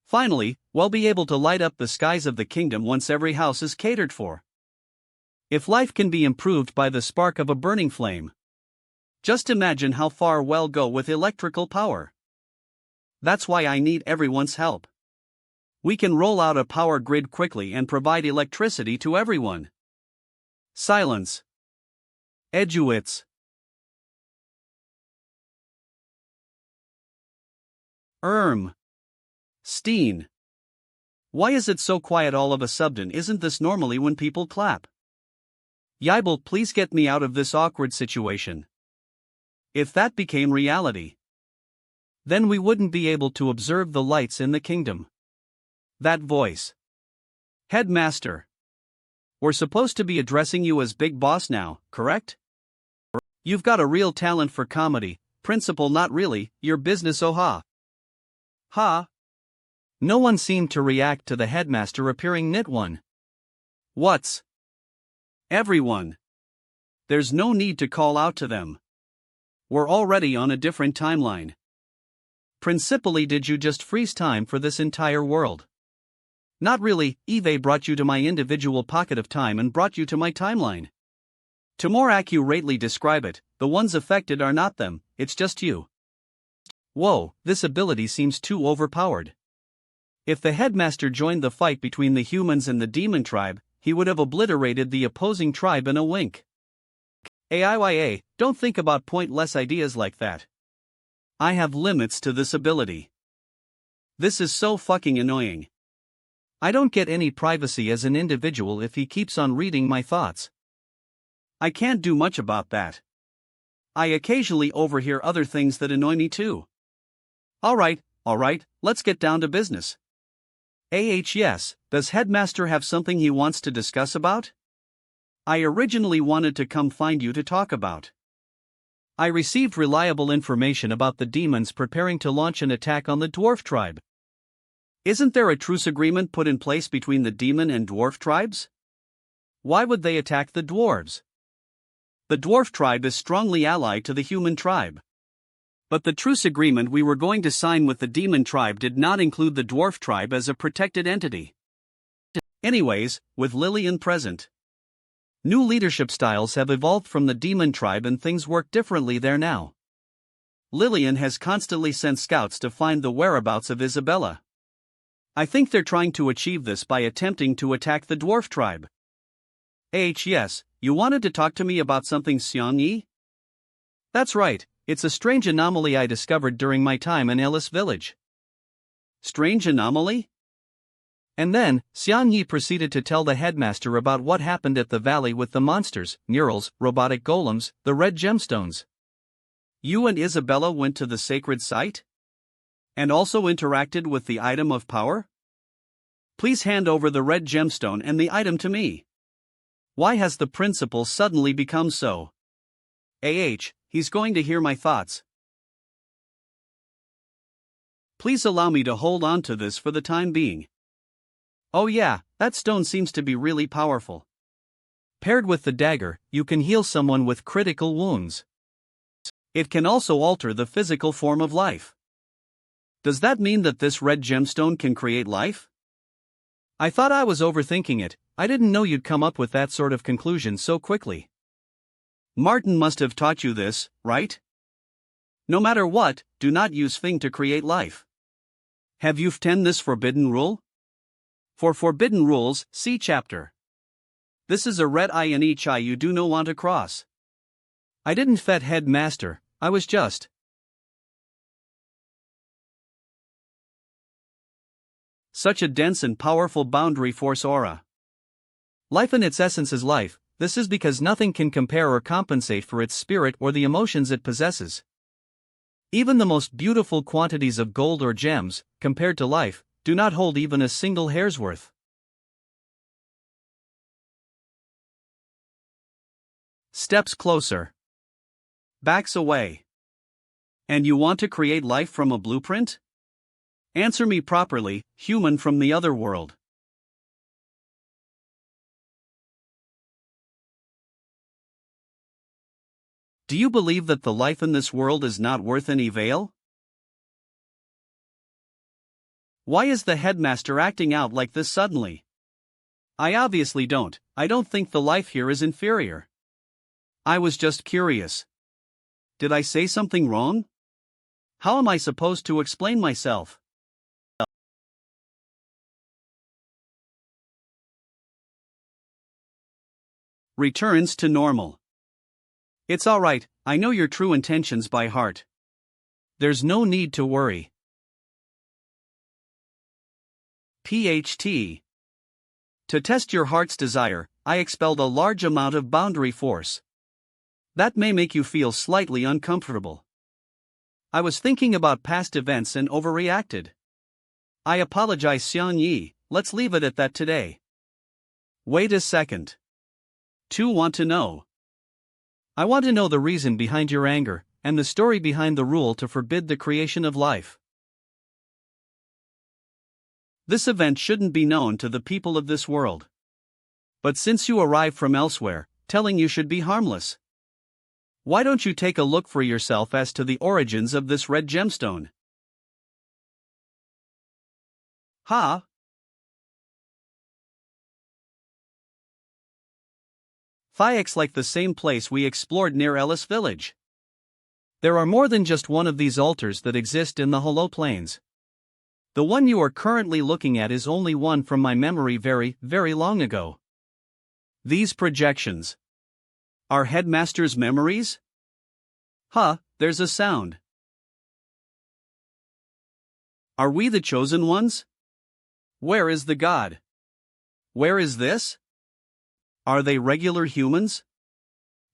Finally, we'll be able to light up the skies of the kingdom once every house is catered for. If life can be improved by the spark of a burning flame, just imagine how far we'll go with electrical power. That's why I need everyone's help. We can roll out a power grid quickly and provide electricity to everyone. Silence. Eduits. Steen. Why is it so quiet all of a sudden? Isn't this normally when people clap? Yibel, please get me out of this awkward situation. If that became reality, then we wouldn't be able to observe the lights in the kingdom. That voice. Headmaster. We're supposed to be addressing you as Big Boss now, correct? You've got a real talent for comedy, Principal. Not really, your business. Oh ha. Ha. No one seemed to react to the headmaster appearing knit one. What's everyone? There's no need to call out to them. We're already on a different timeline. Principally, did you just freeze time for this entire world? Not really, Eve brought you to my individual pocket of time and brought you to my timeline. To more accurately describe it, the ones affected are not them, it's just you. Whoa, this ability seems too overpowered. If the headmaster joined the fight between the humans and the demon tribe, he would have obliterated the opposing tribe in a wink. AIYA, don't think about pointless ideas like that. I have limits to this ability. This is so fucking annoying. I don't get any privacy as an individual if he keeps on reading my thoughts. I can't do much about that. I occasionally overhear other things that annoy me too. Alright, let's get down to business. Yes, does Headmaster have something he wants to discuss about? I originally wanted to come find you to talk about. I received reliable information about the demons preparing to launch an attack on the dwarf tribe. Isn't there a truce agreement put in place between the demon and dwarf tribes? Why would they attack the dwarves? The dwarf tribe is strongly allied to the human tribe. But the truce agreement we were going to sign with the demon tribe did not include the dwarf tribe as a protected entity. Anyways, with Lillian present, new leadership styles have evolved from the demon tribe and things work differently there now. Lillian has constantly sent scouts to find the whereabouts of Isabella. I think they're trying to achieve this by attempting to attack the dwarf tribe. Yes, you wanted to talk to me about something, Xiangyi? That's right, it's a strange anomaly I discovered during my time in Ellis Village. Strange anomaly? And then, Xiangyi proceeded to tell the headmaster about what happened at the valley with the monsters, murals, robotic golems, the red gemstones. You and Isabella went to the sacred site? And also interacted with the item of power? Please hand over the red gemstone and the item to me. Why has the principal suddenly become so? He's going to hear my thoughts. Please allow me to hold on to this for the time being. Oh yeah, that stone seems to be really powerful. Paired with the dagger, you can heal someone with critical wounds. It can also alter the physical form of life. Does that mean that this red gemstone can create life? I thought I was overthinking it, I didn't know you'd come up with that sort of conclusion so quickly. Martin must have taught you this, right? No matter what, do not use Fing to create life. Have you 10 this forbidden rule? For forbidden rules, see chapter. This is a red eye in each eye you do not want to cross. I didn't fet headmaster, I was just. Such a dense and powerful boundary force aura. Life in its essence is life, this is because nothing can compare or compensate for its spirit or the emotions it possesses. Even the most beautiful quantities of gold or gems, compared to life, do not hold even a single hair's worth. Steps closer. Backs away. And you want to create life from a blueprint? Answer me properly, human from the other world. Do you believe that the life in this world is not worth any veil? Why is the headmaster acting out like this suddenly? I obviously don't. I don't think the life here is inferior. I was just curious. Did I say something wrong? How am I supposed to explain myself? Returns to normal. It's alright, I know your true intentions by heart. There's no need to worry. PHT. To test your heart's desire, I expelled a large amount of boundary force. That may make you feel slightly uncomfortable. I was thinking about past events and overreacted. I apologize, Xiangyi, let's leave it at that today. Wait a second. 2 want to know. I want to know the reason behind your anger, and the story behind the rule to forbid the creation of life. This event shouldn't be known to the people of this world. But since you arrive from elsewhere, telling you should be harmless. Why don't you take a look for yourself as to the origins of this red gemstone? Ha! Thiax like the same place we explored near Ellis Village. There are more than just one of these altars that exist in the Hollow Plains. The one you are currently looking at is only one from my memory very, very long ago. These projections are Headmaster's memories? Huh, there's a sound. Are we the chosen ones? Where is the god? Where is this? Are they regular humans?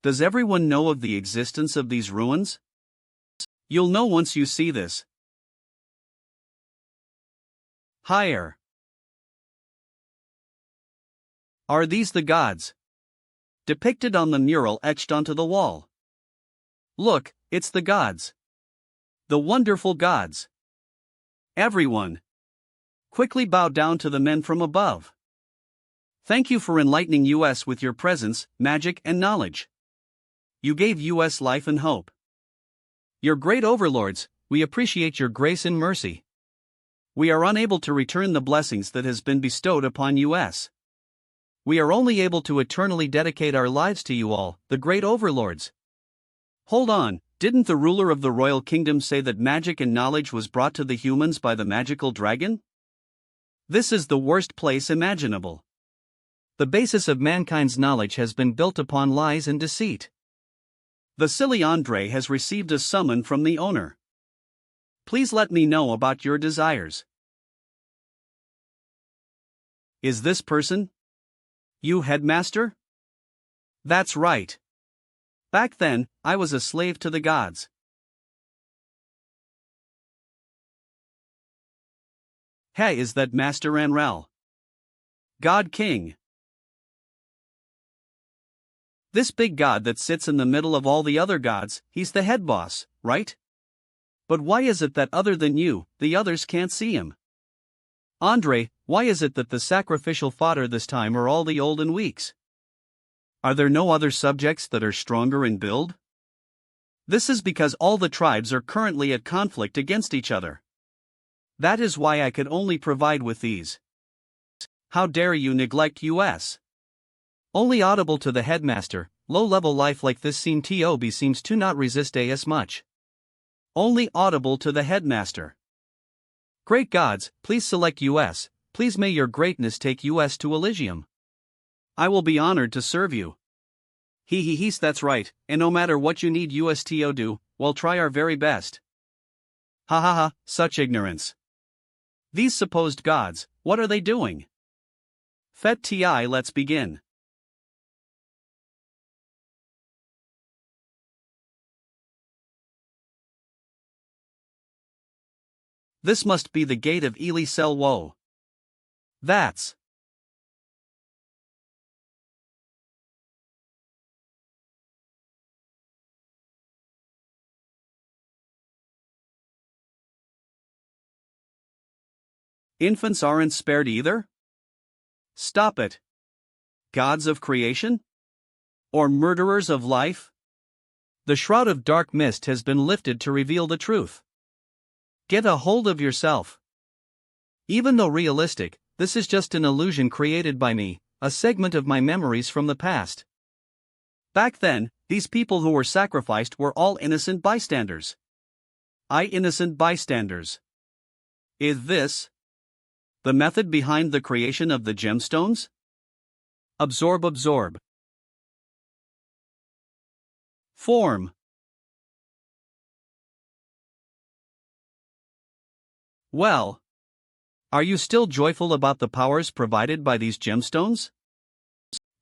Does everyone know of the existence of these ruins? You'll know once you see this. Higher. Are these the gods? Depicted on the mural etched onto the wall. Look, it's the gods. The wonderful gods. Everyone, quickly bow down to the men from above. Thank you for enlightening us with your presence, magic, and knowledge. You gave us life and hope. Your great overlords, we appreciate your grace and mercy. We are unable to return the blessings that has been bestowed upon us. We are only able to eternally dedicate our lives to you all, the great overlords. Hold on, didn't the ruler of the royal kingdom say that magic and knowledge was brought to the humans by the magical dragon? This is the worst place imaginable. The basis of mankind's knowledge has been built upon lies and deceit. The silly Andre has received a summon from the owner. Please let me know about your desires. Is this person you, headmaster? That's right. Back then, I was a slave to the gods. Hey, is that Master Enrel? God King. This big god that sits in the middle of all the other gods, he's the head boss, right? But why is it that other than you, the others can't see him? Andre, why is it that the sacrificial fodder this time are all the old and weaks? Are there no other subjects that are stronger in build? This is because all the tribes are currently at conflict against each other. That is why I could only provide with these. How dare you neglect us? Only audible to the headmaster, low-level life like this scene TOB seems to not resist as much. Only audible to the headmaster. Great gods, please select us, please may your greatness take us to Elysium. I will be honored to serve you. He's that's right, and no matter what you need us to do, we'll try our very best. Ha ha ha, such ignorance. These supposed gods, what are they doing? Fet ti, let's begin. This must be the gate of Eli Sel Wo. That's. Infants aren't spared either? Stop it. Gods of creation? Or murderers of life? The shroud of dark mist has been lifted to reveal the truth. Get a hold of yourself. Even though realistic, this is just an illusion created by me, a segment of my memories from the past. Back then, these people who were sacrificed were all innocent bystanders. Innocent bystanders. Is this the method behind the creation of the gemstones? Absorb. Form. Well, are you still joyful about the powers provided by these gemstones?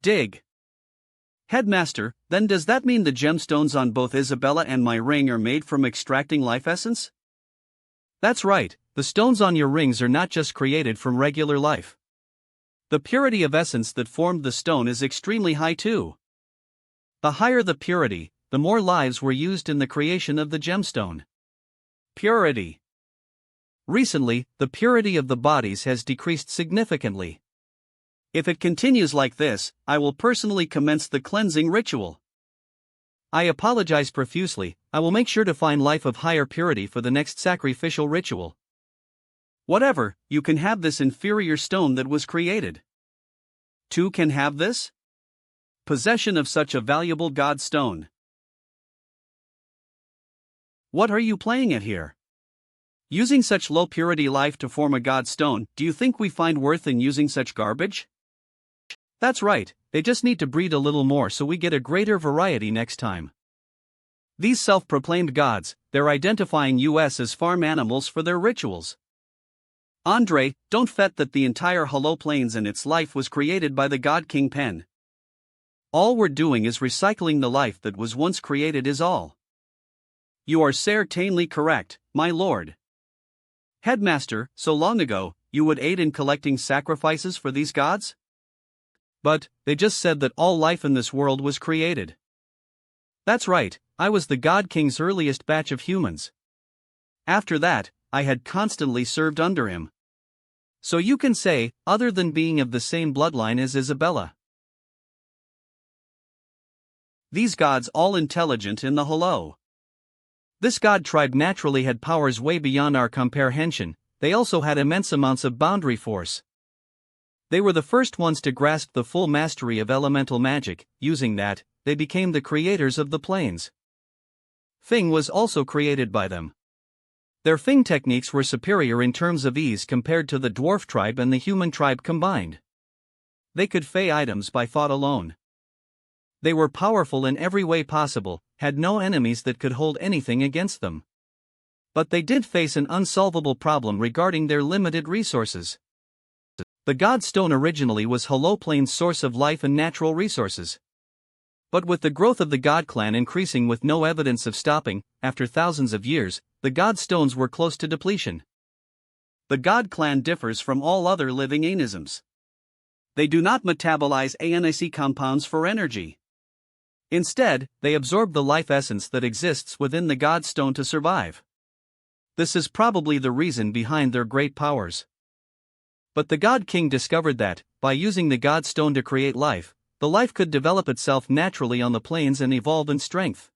Dig. Headmaster, then does that mean the gemstones on both Isabella and my ring are made from extracting life essence? That's right, the stones on your rings are not just created from regular life. The purity of essence that formed the stone is extremely high too. The higher the purity, the more lives were used in the creation of the gemstone. Purity. Recently, the purity of the bodies has decreased significantly. If it continues like this, I will personally commence the cleansing ritual. I apologize profusely. I will make sure to find life of higher purity for the next sacrificial ritual. Whatever, you can have this inferior stone that was created. Two can have this? Possession of such a valuable god stone. What are you playing at here? Using such low purity life to form a god stone, do you think we find worth in using such garbage? That's right, they just need to breed a little more so we get a greater variety next time. These self-proclaimed gods, they're identifying us as farm animals for their rituals. Andre, don't forget that the entire Hollow Plains and its life was created by the God King Pen. All we're doing is recycling the life that was once created is all. You are certainly correct, my lord. Headmaster, so long ago, you would aid in collecting sacrifices for these gods? But, they just said that all life in this world was created. That's right, I was the God King's earliest batch of humans. After that, I had constantly served under him. So you can say, other than being of the same bloodline as Isabella. These gods all intelligent in the Hollow. This god tribe naturally had powers way beyond our comprehension. They also had immense amounts of boundary force. They were the first ones to grasp the full mastery of elemental magic. Using that, they became the creators of the plains. Fing was also created by them. Their Fing techniques were superior in terms of ease compared to the dwarf tribe and the human tribe combined. They could fey items by thought alone. They were powerful in every way possible, had no enemies that could hold anything against them. But they did face an unsolvable problem regarding their limited resources. The God Stone originally was Hollow Plains' source of life and natural resources. But with the growth of the God Clan increasing with no evidence of stopping, after thousands of years, the God Stones were close to depletion. The God Clan differs from all other living anisms. They do not metabolize anic compounds for energy. Instead, they absorb the life essence that exists within the God Stone to survive. This is probably the reason behind their great powers. But the God King discovered that, by using the God Stone to create life, the life could develop itself naturally on the plains and evolve in strength.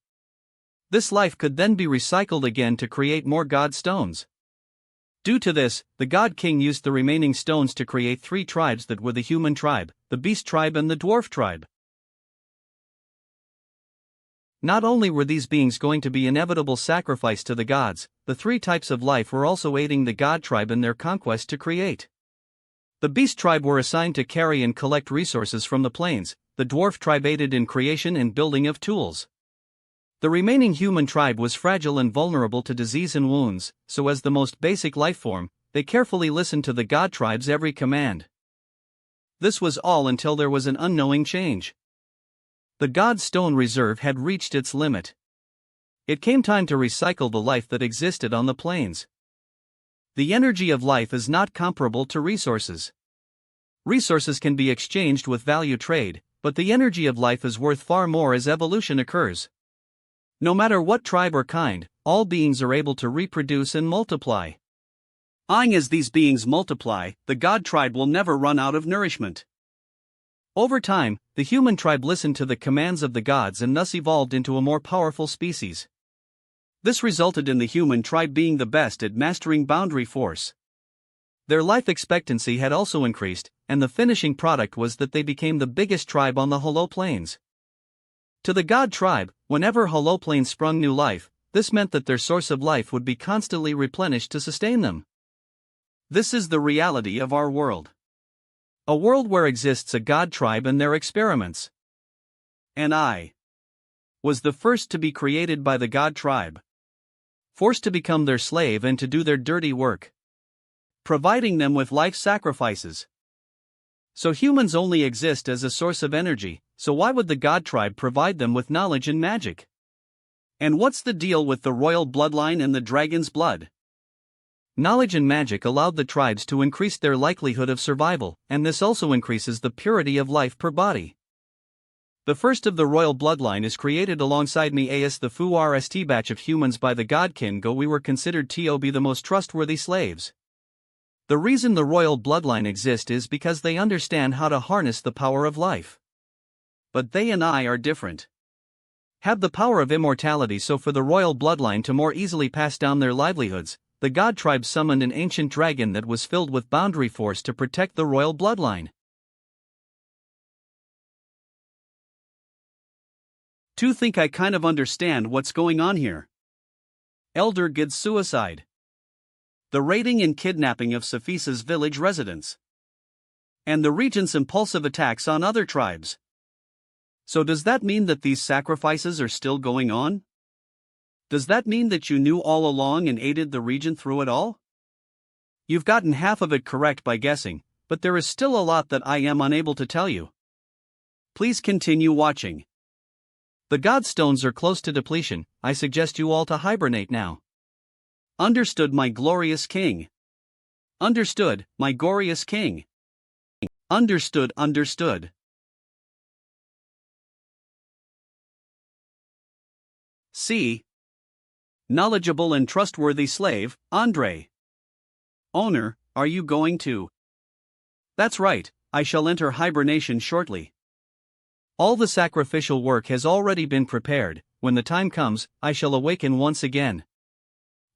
This life could then be recycled again to create more God Stones. Due to this, the God King used the remaining stones to create three tribes that were the human tribe, the beast tribe and the dwarf tribe. Not only were these beings going to be inevitable sacrifice to the gods, the three types of life were also aiding the God tribe in their conquest to create. The beast tribe were assigned to carry and collect resources from the plains, the dwarf tribe aided in creation and building of tools. The remaining human tribe was fragile and vulnerable to disease and wounds, so as the most basic life form, they carefully listened to the God tribe's every command. This was all until there was an unknowing change. The God Stone Reserve had reached its limit. It came time to recycle the life that existed on the plains. The energy of life is not comparable to resources. Resources can be exchanged with value trade, but the energy of life is worth far more as evolution occurs. No matter what tribe or kind, all beings are able to reproduce and multiply. As these beings multiply, the God tribe will never run out of nourishment. Over time, the human tribe listened to the commands of the gods and thus evolved into a more powerful species. This resulted in the human tribe being the best at mastering boundary force. Their life expectancy had also increased, and the finishing product was that they became the biggest tribe on the Hollow Plains. To the God tribe, whenever Hollow Plains sprung new life, this meant that their source of life would be constantly replenished to sustain them. This is the reality of our world. A world where exists a God tribe and their experiments. And I was the first to be created by the God tribe. Forced to become their slave and to do their dirty work. Providing them with life sacrifices. So humans only exist as a source of energy, so why would the God tribe provide them with knowledge and magic? And what's the deal with the royal bloodline and the dragon's blood? Knowledge and magic allowed the tribes to increase their likelihood of survival, and this also increases the purity of life per body. The first of the royal bloodline is created alongside me as the first batch of humans by the godkin go. We were considered to be the most trustworthy slaves. The reason the royal bloodline exists is because they understand how to harness the power of life. But they and I are different. Have the power of immortality, so for the royal bloodline to more easily pass down their livelihoods, the god tribe summoned an ancient dragon that was filled with boundary force to protect the royal bloodline. To think I kind of understand what's going on here. Elder Gid's suicide. The raiding and kidnapping of Safisa's village residents. And the regent's impulsive attacks on other tribes. So does that mean that these sacrifices are still going on? Does that mean that you knew all along and aided the regent through it all? You've gotten half of it correct by guessing, but there is still a lot that I am unable to tell you. Please continue watching. The godstones are close to depletion. I suggest you all to hibernate now. Understood, my glorious king. Understood, my glorious king. Understood, understood. C. Knowledgeable and trustworthy slave, Andre. Owner, are you going to? That's right, I shall enter hibernation shortly. All the sacrificial work has already been prepared. When the time comes, I shall awaken once again.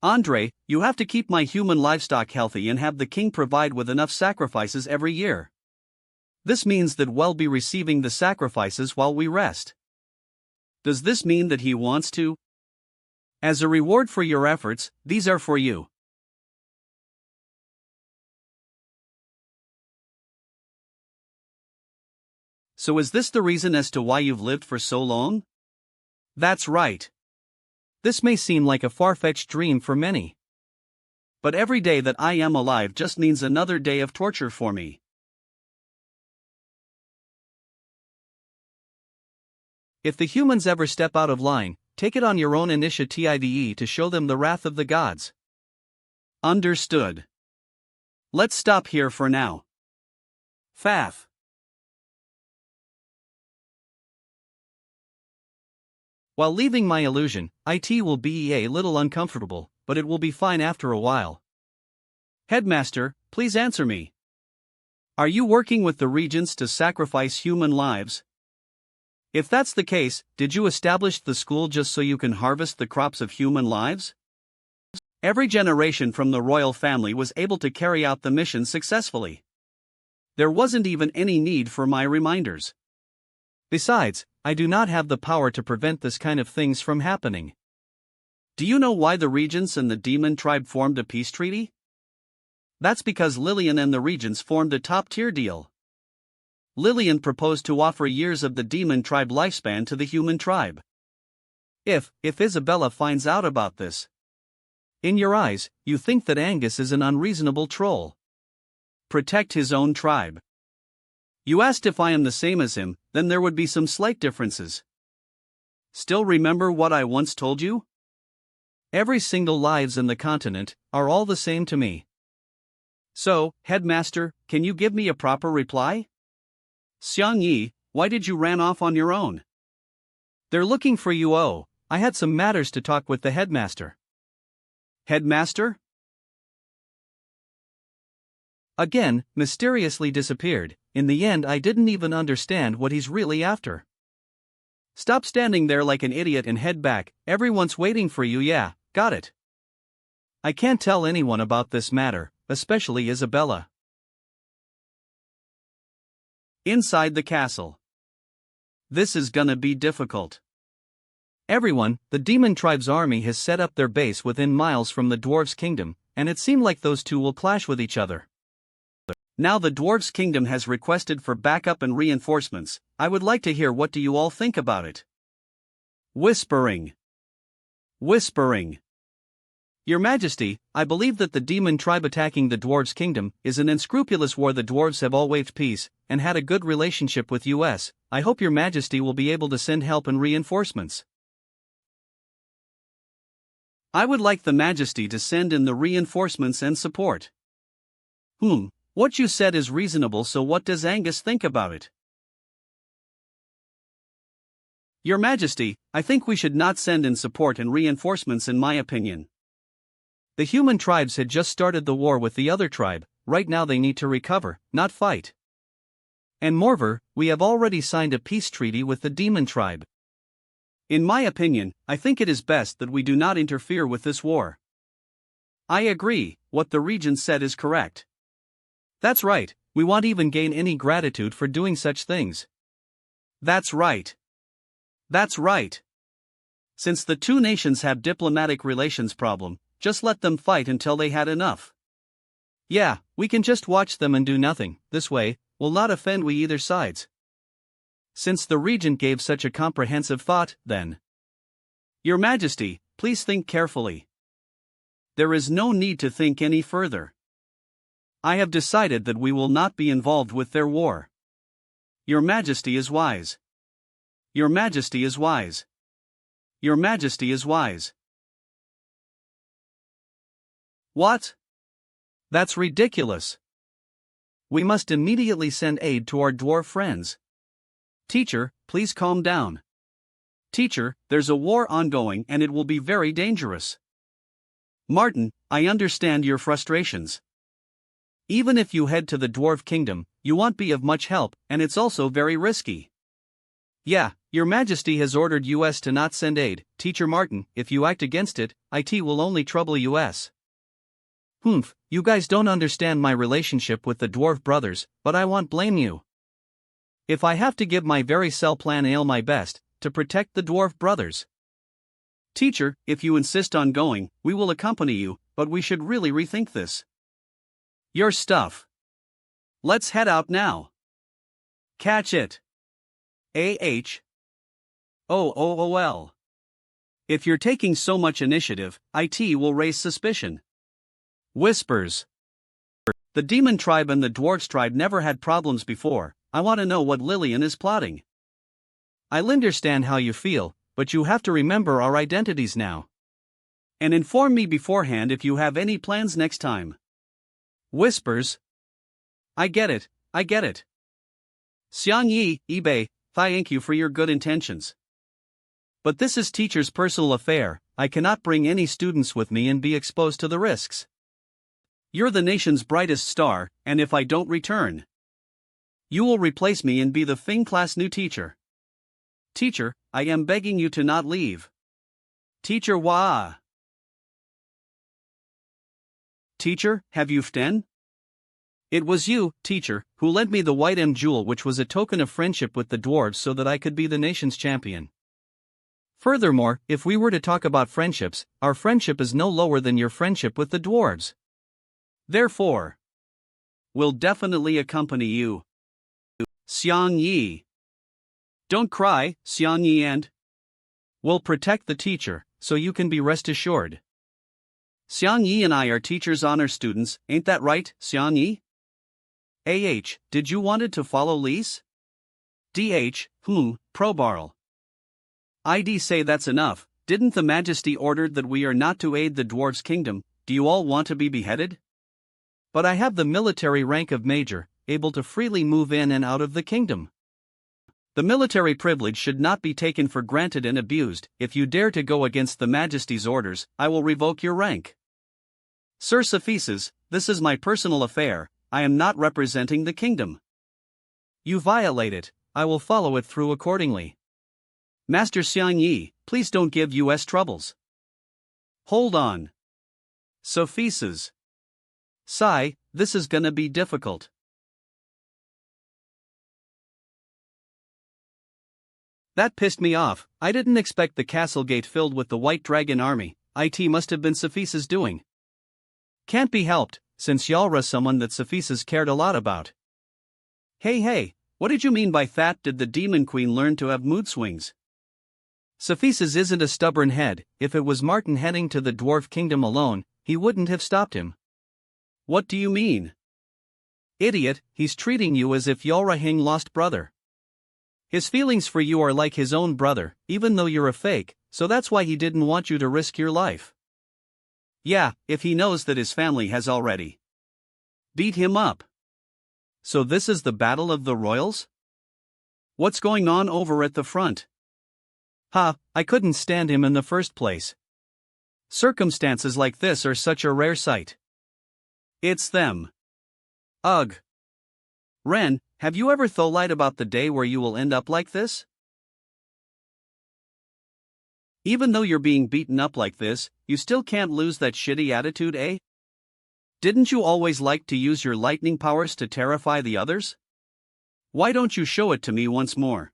Andre, you have to keep my human livestock healthy and have the king provide with enough sacrifices every year. This means that we'll be receiving the sacrifices while we rest. Does this mean that he wants to? As a reward for your efforts, these are for you. So is this the reason as to why you've lived for so long? That's right. This may seem like a far-fetched dream for many. But every day that I am alive just means another day of torture for me. If the humans ever step out of line, take it on your own initiative to show them the wrath of the gods. Understood. Let's stop here for now. Faff. While leaving my illusion, it will be a little uncomfortable, but it will be fine after a while. Headmaster, please answer me. Are you working with the regents to sacrifice human lives? If that's the case, did you establish the school just so you can harvest the crops of human lives? Every generation from the royal family was able to carry out the mission successfully. There wasn't even any need for my reminders. Besides, I do not have the power to prevent this kind of things from happening. Do you know why the regents and the demon tribe formed a peace treaty? That's because Lillian and the regents formed a top-tier deal. Lillian proposed to offer years of the demon tribe lifespan to the human tribe. If Isabella finds out about this. In your eyes, you think that Angus is an unreasonable troll. Protect his own tribe. You asked if I am the same as him, then there would be some slight differences. Still remember what I once told you? Every single lives in the continent are all the same to me. So, Headmaster, can you give me a proper reply? Xiang Yi, why did you ran off on your own? They're looking for you. Oh, I had some matters to talk with the headmaster. Headmaster? Again, mysteriously disappeared. In the end, I didn't even understand what he's really after. Stop standing there like an idiot and head back. Everyone's waiting for you. Yeah, got it. I can't tell anyone about this matter, especially Isabella. Inside the castle. This is gonna be difficult. Everyone, the demon tribe's army has set up their base within miles from the dwarves' kingdom, and it seemed like those two will clash with each other. Now the dwarves' kingdom has requested for backup and reinforcements. I would like to hear what do you all think about it. Whispering. Whispering. Your Majesty, I believe that the demon tribe attacking the dwarves' kingdom is an unscrupulous war. The dwarves have all waved peace and had a good relationship with US. I hope Your Majesty will be able to send help and reinforcements. I would like the Majesty to send in the reinforcements and support. What you said is reasonable, so what does Angus think about it? Your Majesty, I think we should not send in support and reinforcements in my opinion. The human tribes had just started the war with the other tribe, right now they need to recover, not fight. And moreover, we have already signed a peace treaty with the demon tribe. In my opinion, I think it is best that we do not interfere with this war. I agree, what the Regent said is correct. That's right, we won't even gain any gratitude for doing such things. That's right. That's right. Since the two nations have diplomatic relations problem, just let them fight until they had enough. Yeah, we can just watch them and do nothing, this way, will not offend we either sides. Since the Regent gave such a comprehensive thought, then. Your Majesty, please think carefully. There is no need to think any further. I have decided that we will not be involved with their war. Your Majesty is wise. Your Majesty is wise. Your Majesty is wise. What? That's ridiculous. We must immediately send aid to our dwarf friends. Teacher, please calm down. Teacher, there's a war ongoing and it will be very dangerous. Martin, I understand your frustrations. Even if you head to the dwarf kingdom, you won't be of much help, and it's also very risky. Yeah, Your Majesty has ordered US to not send aid, Teacher Martin. If you act against it, IT will only trouble US. You guys don't understand my relationship with the dwarf brothers, but I won't blame you. If I have to give my very cell plan ale my best, to protect the dwarf brothers. Teacher, if you insist on going, we will accompany you, but we should really rethink this. Your stuff. Let's head out now. Catch it. OOOL. If you're taking so much initiative, IT will raise suspicion. Whispers. The demon tribe and the dwarves tribe never had problems before. I want to know what Lillian is plotting. I'll understand how you feel, but you have to remember our identities now. And inform me beforehand if you have any plans next time. Whispers. I get it, I get it. Xiang Yi, eBay, thank you for your good intentions. But this is teacher's personal affair. I cannot bring any students with me and be exposed to the risks. You're the nation's brightest star, and if I don't return, you will replace me and be the Fing class new teacher. Teacher, I am begging you to not leave. Teacher Wah. Teacher, have you ften? It was you, teacher, who lent me the white jewel, which was a token of friendship with the dwarves so that I could be the nation's champion. Furthermore, if we were to talk about friendships, our friendship is no lower than your friendship with the dwarves. Therefore, we'll definitely accompany you. Xiang Yi. Don't cry, Xiang Yi, and we'll protect the teacher, so you can be rest assured. Xiang Yi and I are teacher's honor students, ain't that right, Xiang Yi? Did you wanted to follow Lise? Probarl. I'd say that's enough. Didn't the Majesty order that we are not to aid the dwarves' kingdom? Do you all want to be beheaded? But I have the military rank of major, able to freely move in and out of the kingdom. The military privilege should not be taken for granted and abused. If you dare to go against the Majesty's orders, I will revoke your rank. Sir Cephesus, this is my personal affair. I am not representing the kingdom. You violate it. I will follow it through accordingly. Master Xiang Yi, please don't give US troubles. Hold on. Cephesus. Sigh, this is gonna be difficult. That pissed me off. I didn't expect the castle gate filled with the White Dragon army. It must have been Cephesus' doing. Can't be helped, since y'all're someone that Cephesus cared a lot about. Hey, what did you mean by that? Did the Demon Queen learn to have mood swings? Cephesus isn't a stubborn head. If it was Martin heading to the dwarf kingdom alone, he wouldn't have stopped him. What do you mean? Idiot, he's treating you as if you're a hing lost brother. His feelings for you are like his own brother, even though you're a fake, so that's why he didn't want you to risk your life. Yeah, if he knows that his family has already beat him up. So this is the battle of the royals? What's going on over at the front? I couldn't stand him in the first place. Circumstances like this are such a rare sight. It's them. Ugh. Ren, have you ever thought about the day where you will end up like this? Even though you're being beaten up like this, you still can't lose that shitty attitude, eh? Didn't you always like to use your lightning powers to terrify the others? Why don't you show it to me once more?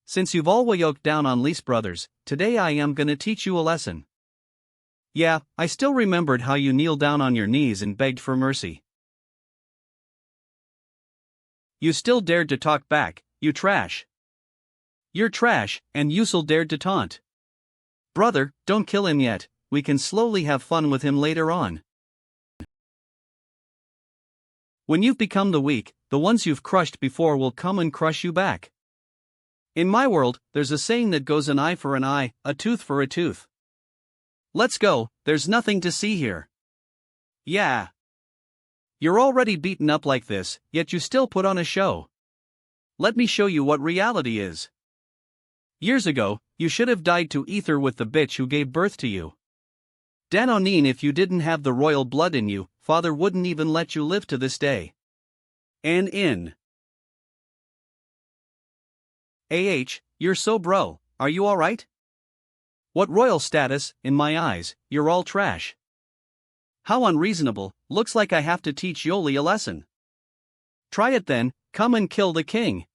Since you've all yoked down on Lee's brothers, today I am gonna teach you a lesson. Yeah, I still remembered how you kneeled down on your knees and begged for mercy. You still dared to talk back, you trash. You're trash, and you still dared to taunt. Brother, don't kill him yet, we can slowly have fun with him later on. When you've become the weak, the ones you've crushed before will come and crush you back. In my world, there's a saying that goes an eye for an eye, a tooth for a tooth. Let's go, there's nothing to see here. Yeah. You're already beaten up like this, yet you still put on a show. Let me show you what reality is. Years ago, you should have died to ether with the bitch who gave birth to you. Danonin, if you didn't have the royal blood in you, father wouldn't even let you live to this day. And in. You're so bro, are you alright? What royal status, in my eyes, you're all trash. How unreasonable, looks like I have to teach Yoli a lesson. Try it then, come and kill the king.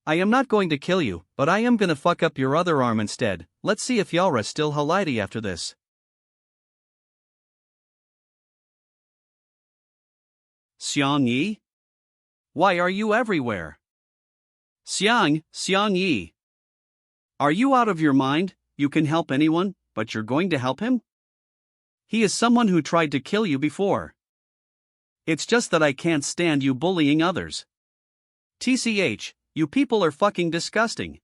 I am not going to kill you, but I am gonna fuck up your other arm instead. Let's see if Yalra's still halidi after this. Xiang Yi? Why are you everywhere? Xiang Yi. Are you out of your mind? You can help anyone, but you're going to help him? He is someone who tried to kill you before. It's just that I can't stand you bullying others. TCH, you people are fucking disgusting.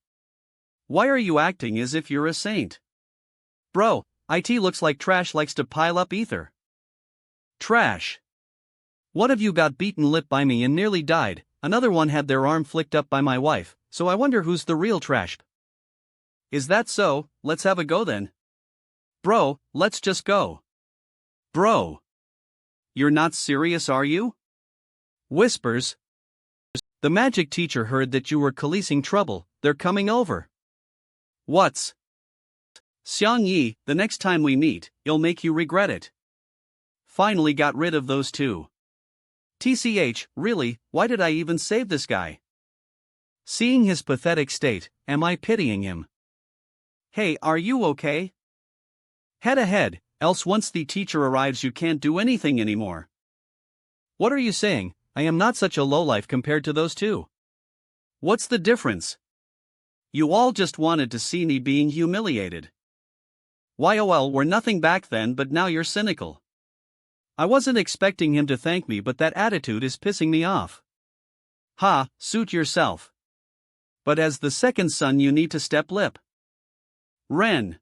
Why are you acting as if you're a saint? Bro, IT looks like trash likes to pile up ether. Trash. One of you got beaten lip by me and nearly died, another one had their arm flicked up by my wife, so I wonder who's the real trash. Is that so? Let's have a go then. Bro, let's just go. Bro. You're not serious, are you? Whispers. The magic teacher heard that you were policing trouble, they're coming over. What's? Xiang Yi, the next time we meet, it'll make you regret it. Finally got rid of those two. TCH, really, why did I even save this guy? Seeing his pathetic state, am I pitying him? Hey, are you okay? Head ahead, else once the teacher arrives you can't do anything anymore. What are you saying? I am not such a lowlife compared to those two. What's the difference? You all just wanted to see me being humiliated. YOL were nothing back then, but now you're cynical. I wasn't expecting him to thank me, but that attitude is pissing me off. Suit yourself. But as the second son you need to step lip. Ren.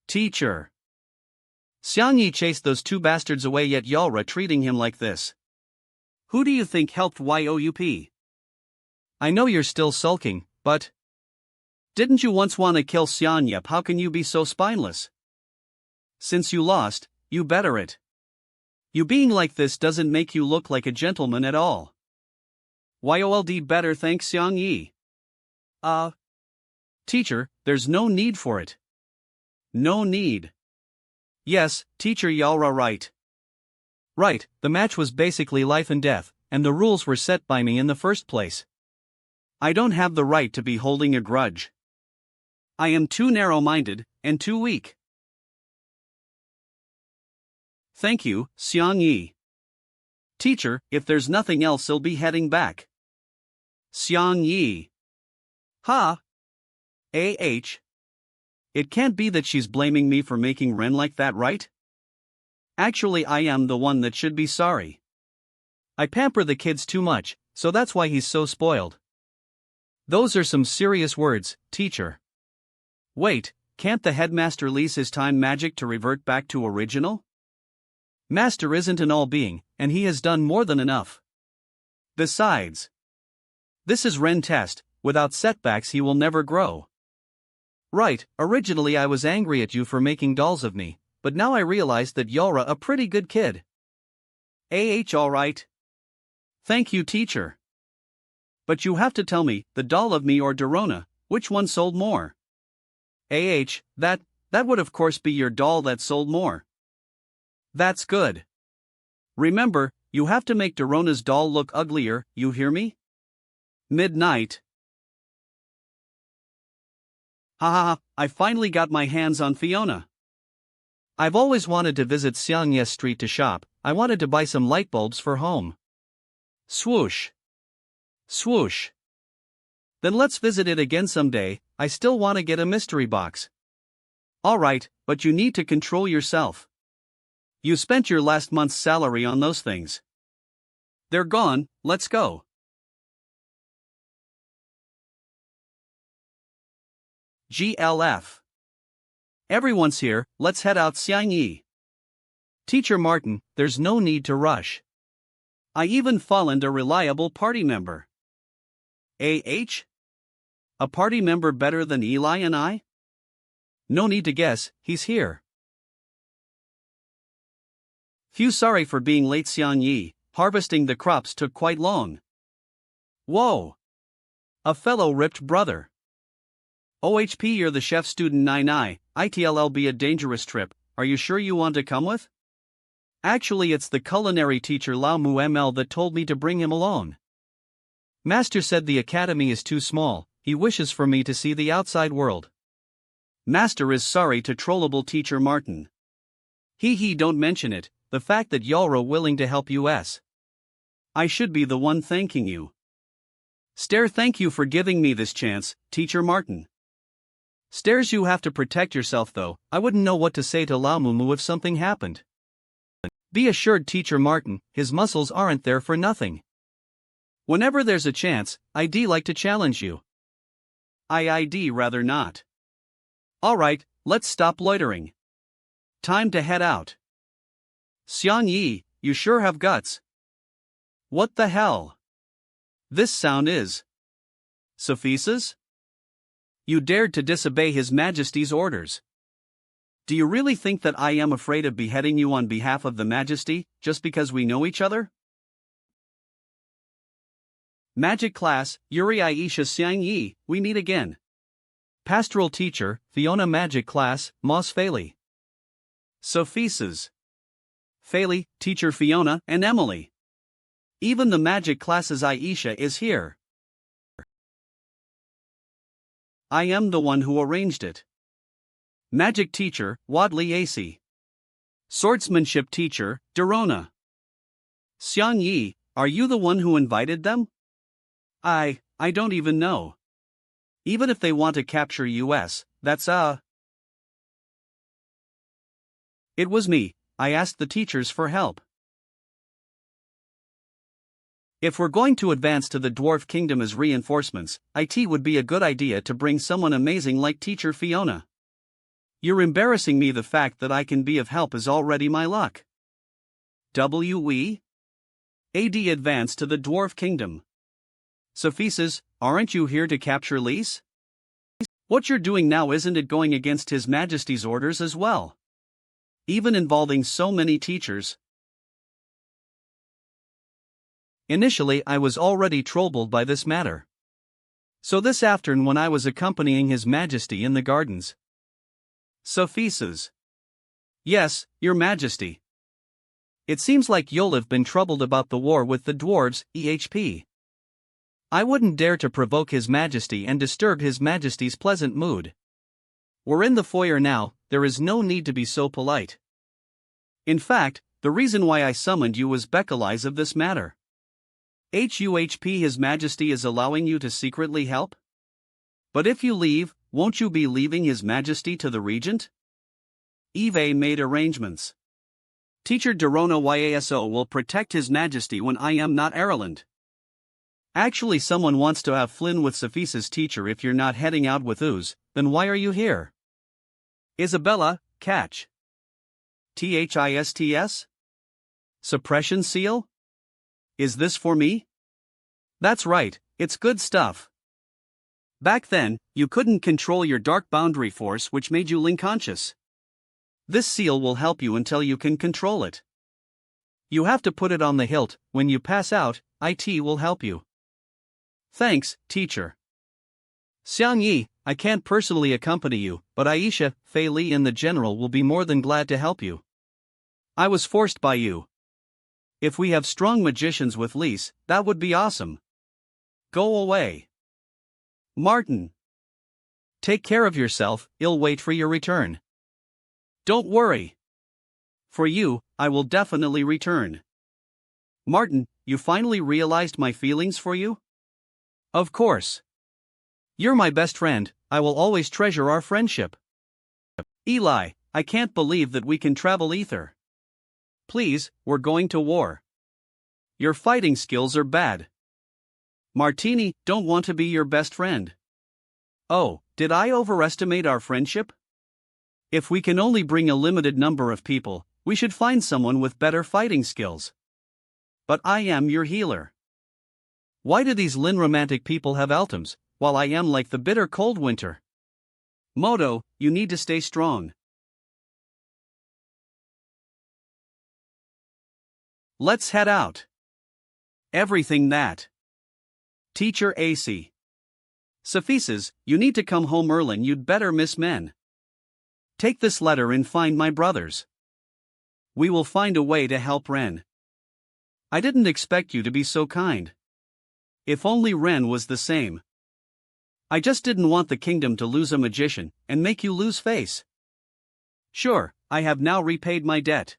Teacher. Xiang Yi chased those two bastards away, yet Yalra treating him like this. Who do you think helped YOUP? I know you're still sulking, but... Didn't you once want to kill Xian Yep? How can you be so spineless? Since you lost, you better it. You being like this doesn't make you look like a gentleman at all. YOLD better thank Xiang Yi. Teacher, there's no need for it. No need. Yes, teacher Yalra right. Right, the match was basically life and death, and the rules were set by me in the first place. I don't have the right to be holding a grudge. I am too narrow-minded, and too weak. Thank you, Xiang Yi. Teacher, if there's nothing else I'll be heading back. Xiang Yi. It can't be that she's blaming me for making Ren like that, right? Actually, I am the one that should be sorry. I pamper the kids too much, so that's why he's so spoiled. Those are some serious words, teacher. Wait, can't the headmaster lease his time magic to revert back to original? Master isn't an all-being, and he has done more than enough. Besides, this is Ren test, without setbacks he will never grow. Right, originally I was angry at you for making dolls of me, but now I realize that you're a pretty good kid. Alright. Thank you, teacher. But you have to tell me, the doll of me or Dorona, which one sold more? That would of course be your doll that sold more. That's good. Remember, you have to make Dorona's doll look uglier, you hear me? Midnight. Haha, I finally got my hands on Fiona. I've always wanted to visit Xiangye Street to shop. I wanted to buy some light bulbs for home. Swoosh. Swoosh. Then let's visit it again someday. I still want to get a mystery box. Alright, but you need to control yourself. You spent your last month's salary on those things. They're gone, let's go. GLF. Everyone's here, let's head out Xiangyi. Teacher Martin, there's no need to rush. I even found a reliable party member. A party member better than Eli and I? No need to guess, he's here. Phew, sorry for being late Xiangyi, harvesting the crops took quite long. Whoa! A fellow ripped brother. OHP, you're the chef student 9I, ITLL be a dangerous trip, are you sure you want to come with? Actually it's the culinary teacher Laopo ML that told me to bring him along. Master said the academy is too small, he wishes for me to see the outside world. Master is sorry to trollable teacher Martin. Don't mention it, the fact that you're willing to help us. I should be the one thanking you. Thank you for giving me this chance, teacher Martin. You have to protect yourself though, I wouldn't know what to say to Laopo if something happened. Be assured teacher Martin, his muscles aren't there for nothing. Whenever there's a chance, I'd like to challenge you. I'd rather not. Alright, let's stop loitering. Time to head out. Xiangyi, you sure have guts. What the hell? This sound is Sophisa's? You dared to disobey His Majesty's orders. Do you really think that I am afraid of beheading you on behalf of the Majesty, just because we know each other? Magic class, Yuri Aisha Xiangyi, we meet again. Pastoral teacher, Fiona magic class, Moss Faley. Sophisa's. Faley, teacher Fiona, and Emily. Even the magic classes Aisha is here. I am the one who arranged it. Magic teacher, Wadley AC. Swordsmanship teacher, Dorona. Xiangyi, are you the one who invited them? I don't even know. Even if they want to capture us, that's It was me, I asked the teachers for help. If we're going to advance to the Dwarf Kingdom as reinforcements, it would be a good idea to bring someone amazing like teacher Fiona. You're embarrassing me, the fact that I can be of help is already my luck. AD advance to the Dwarf Kingdom. Sophisa's, aren't you here to capture Lise? What you're doing now, isn't it going against His Majesty's orders as well? Even involving so many teachers. Initially I was already troubled by this matter. So this afternoon when I was accompanying His Majesty in the gardens. Sophisa's. Yes, Your Majesty. It seems like you'll have been troubled about the war with the dwarves, EHP. I wouldn't dare to provoke His Majesty and disturb His Majesty's pleasant mood. We're in the foyer now, there is no need to be so polite. In fact, the reason why I summoned you was because of this matter. HUHP, His Majesty is allowing you to secretly help? But if you leave, won't you be leaving His Majesty to the Regent? Eve made arrangements. Teacher Dorona Yaso will protect His Majesty when I am not Ireland. Actually, someone wants to have Flynn with Sophisa's teacher. If you're not heading out with Ooze, then why are you here? Isabella, catch. THISTS? Suppression seal? Is this for me? That's right, it's good stuff. Back then, you couldn't control your dark boundary force, which made you unconscious. This seal will help you until you can control it. You have to put it on the hilt. When you pass out, IT will help you. Thanks, teacher. Xiang Yi, I can't personally accompany you, but Aisha, Fei Li and the general will be more than glad to help you. I was forced by you. If we have strong magicians with Lise, that would be awesome. Go away. Martin. Take care of yourself, I'll wait for your return. Don't worry. For you, I will definitely return. Martin, you finally realized my feelings for you? Of course. You're my best friend, I will always treasure our friendship. Eli, I can't believe that we can travel ether. Please, we're going to war. Your fighting skills are bad. Martini, don't want to be your best friend. Oh, did I overestimate our friendship? If we can only bring a limited number of people, we should find someone with better fighting skills. But I am your healer. Why do these Lin romantic people have ultims, while I am like the bitter cold winter? Moto, you need to stay strong. Let's head out. Everything that. Teacher AC. Sophises, you need to come home early, you'd better miss men. Take this letter and find my brothers. We will find a way to help Ren. I didn't expect you to be so kind. If only Ren was the same. I just didn't want the kingdom to lose a magician and make you lose face. Sure, I have now repaid my debt.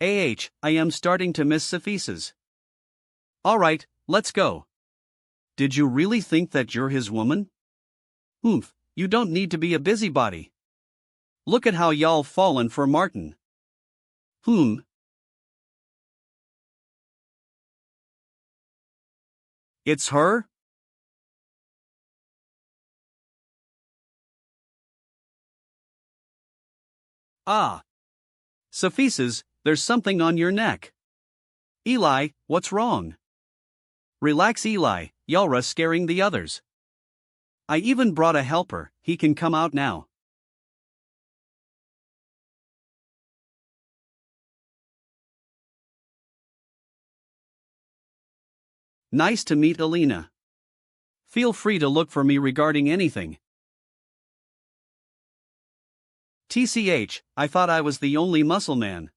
I am starting to miss Sophises. Alright, let's go. Did you really think that you're his woman? Oomph, you don't need to be a busybody. Look at how y'all fallen for Martin. It's her? Ah. Sophises, there's something on your neck. Eli, what's wrong? Relax Eli, Yalra scaring the others. I even brought a helper, he can come out now. Nice to meet Alina. Feel free to look for me regarding anything. TCH, I thought I was the only muscle man.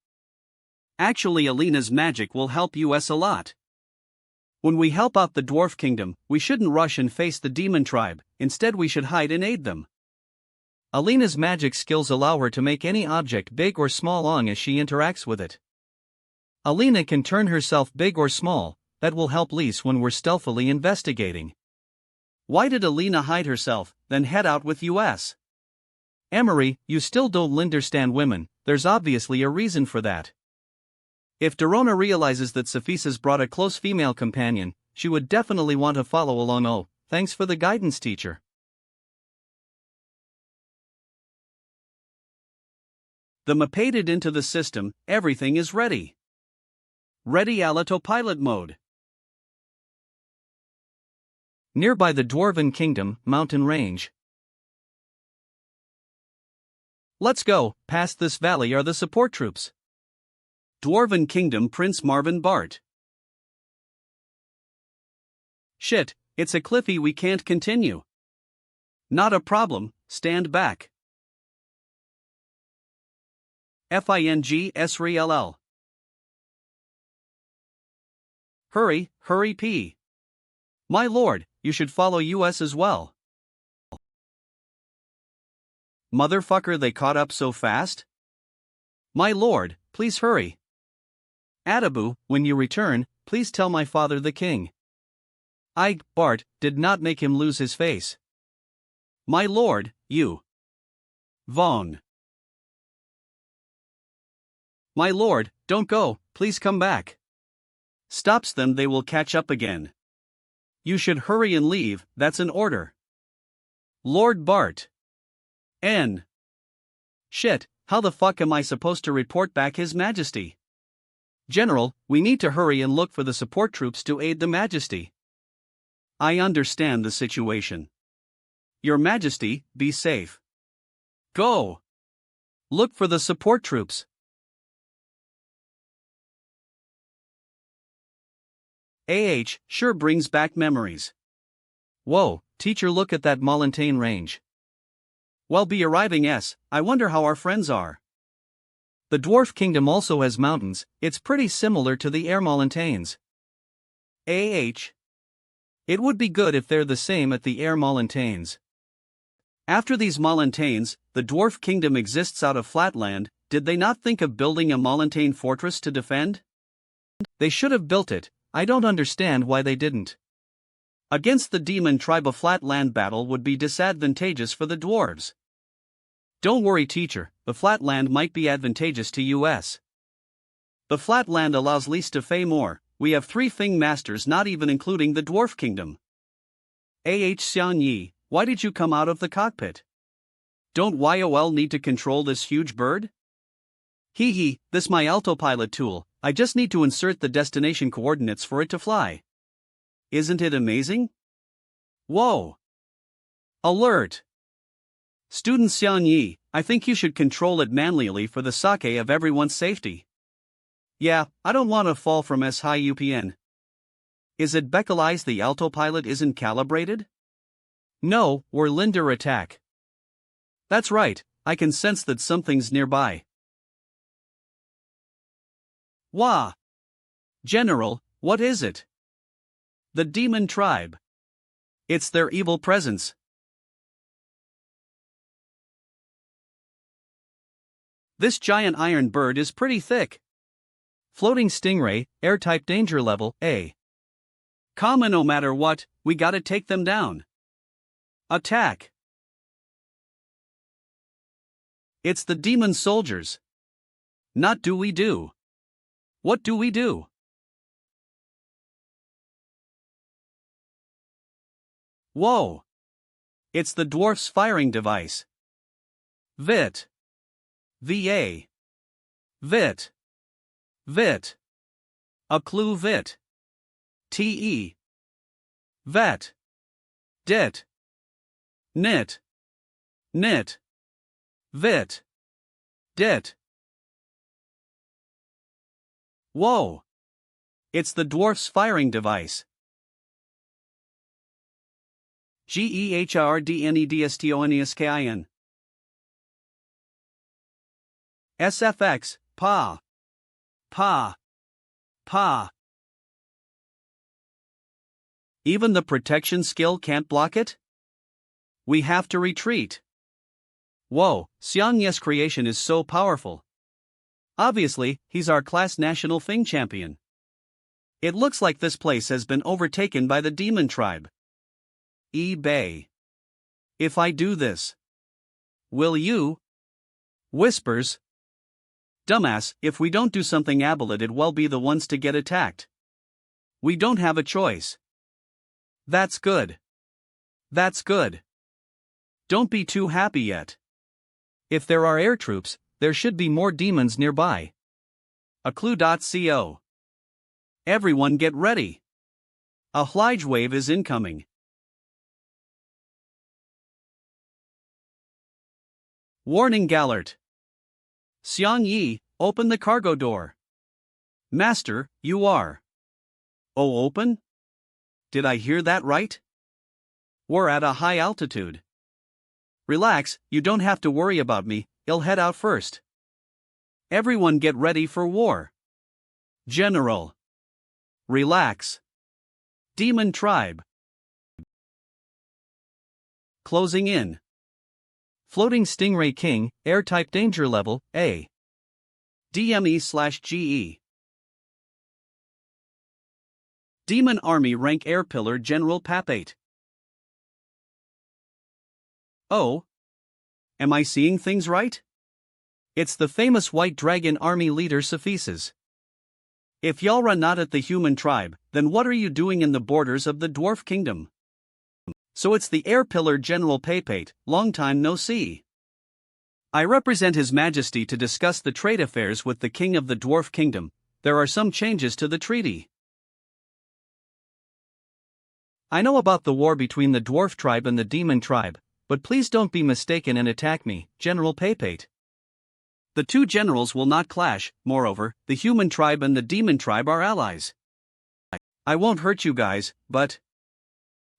Actually, Alina's magic will help us a lot. When we help out the dwarf kingdom, we shouldn't rush and face the demon tribe, instead we should hide and aid them. Alina's magic skills allow her to make any object big or small long as she interacts with it. Alina can turn herself big or small, that will help Lise when we're stealthily investigating. Why did Alina hide herself, then head out with us? Emery, you still don't understand women, there's obviously a reason for that. If Dorona realizes that Sophises brought a close female companion, she would definitely want to follow along. Oh, thanks for the guidance, teacher. The mapaded into the system, everything is ready. Ready autopilot mode. Nearby the Dwarven Kingdom, mountain range. Let's go, past this valley are the support troops. Dwarven Kingdom Prince Marvin Bart. Shit, it's a cliffy, we can't continue. Not a problem, stand back. FING SRELL. Hurry, hurry P. My lord, you should follow us as well. Motherfucker, they caught up so fast? My lord, please hurry. Adabu, when you return, please tell my father the king. Bart, did not make him lose his face. My lord, you. Vaughn. My lord, don't go, please come back. Stops them, they will catch up again. You should hurry and leave, that's an order. Lord Bart. N. Shit, how the fuck am I supposed to report back His Majesty? General, we need to hurry and look for the support troops to aid the Majesty. I understand the situation. Your Majesty, be safe. Go! Look for the support troops. Sure brings back memories. Whoa, teacher, look at that mountain range. Well, be arriving I wonder how our friends are. The Dwarf Kingdom also has mountains, it's pretty similar to the Air Mountains. It would be good if they're the same at the Air Mountains. After these mountains, the Dwarf Kingdom exists out of flatland. Did they not think of building a mountain fortress to defend? They should have built it, I don't understand why they didn't. Against the demon tribe, a flatland battle would be disadvantageous for the dwarves. Don't worry, teacher, the flatland might be advantageous to us. The flatland allows least to fey more. We have 3 Feng masters, not even including the Dwarf Kingdom. Xian Yi, why did you come out of the cockpit? Don't YOL need to control this huge bird? Hee, this my autopilot tool, I just need to insert the destination coordinates for it to fly. Isn't it amazing? Whoa! Alert! Student Xian Yi, I think you should control it manually for the sake of everyone's safety. Yeah, I don't want to fall from S high UPN. Is it because the autopilot isn't calibrated? No, we're Linder attack. That's right, I can sense that something's nearby. Wah! General, what is it? The demon tribe. It's their evil presence. This giant iron bird is pretty thick. Floating stingray, air-type danger level, A. Common, no matter what, we gotta take them down. Attack. It's the demon soldiers. Not do we do. What do we do? Whoa! It's the dwarf's firing device. VIT. VA. VIT. VIT. A clue VIT. TE. VET. DIT. NIT. NIT. VIT. DIT. Whoa! It's the dwarf's firing device. GEHRDNEDSTONESKIN. SFX, PA. PA. PA. Even the protection skill can't block it? We have to retreat. Whoa, Xiangye's creation is so powerful. Obviously, he's our class national Feng champion. It looks like this place has been overtaken by the demon tribe. eBay. If I do this, will you? Whispers. Dumbass, if we don't do something Abelet, it will be the ones to get attacked. We don't have a choice. That's good. That's good. Don't be too happy yet. If there are air troops, there should be more demons nearby. A clue.co. Everyone get ready. A Hlige wave is incoming. Warning Gallert. Xiang Yi, open the cargo door. Master, you are. Oh, open? Did I hear that right? We're at a high altitude. Relax, you don't have to worry about me, I'll head out first. Everyone get ready for war. General. Relax. Demon tribe. Closing in. Floating Stingray King, air-type danger level, A. DME/GE. Demon Army rank Air Pillar General Papate. Oh? Am I seeing things right? It's the famous White Dragon Army leader Cephesus. If y'all are not at the human tribe, then what are you doing in the borders of the Dwarf Kingdom? So it's the Air Pillar General Papate, long time no see. I represent His Majesty to discuss the trade affairs with the King of the Dwarf Kingdom. There are some changes to the treaty. I know about the war between the dwarf tribe and the demon tribe, but please don't be mistaken and attack me, General Papate. The two generals will not clash. Moreover, the human tribe and the demon tribe are allies. I won't hurt you guys, but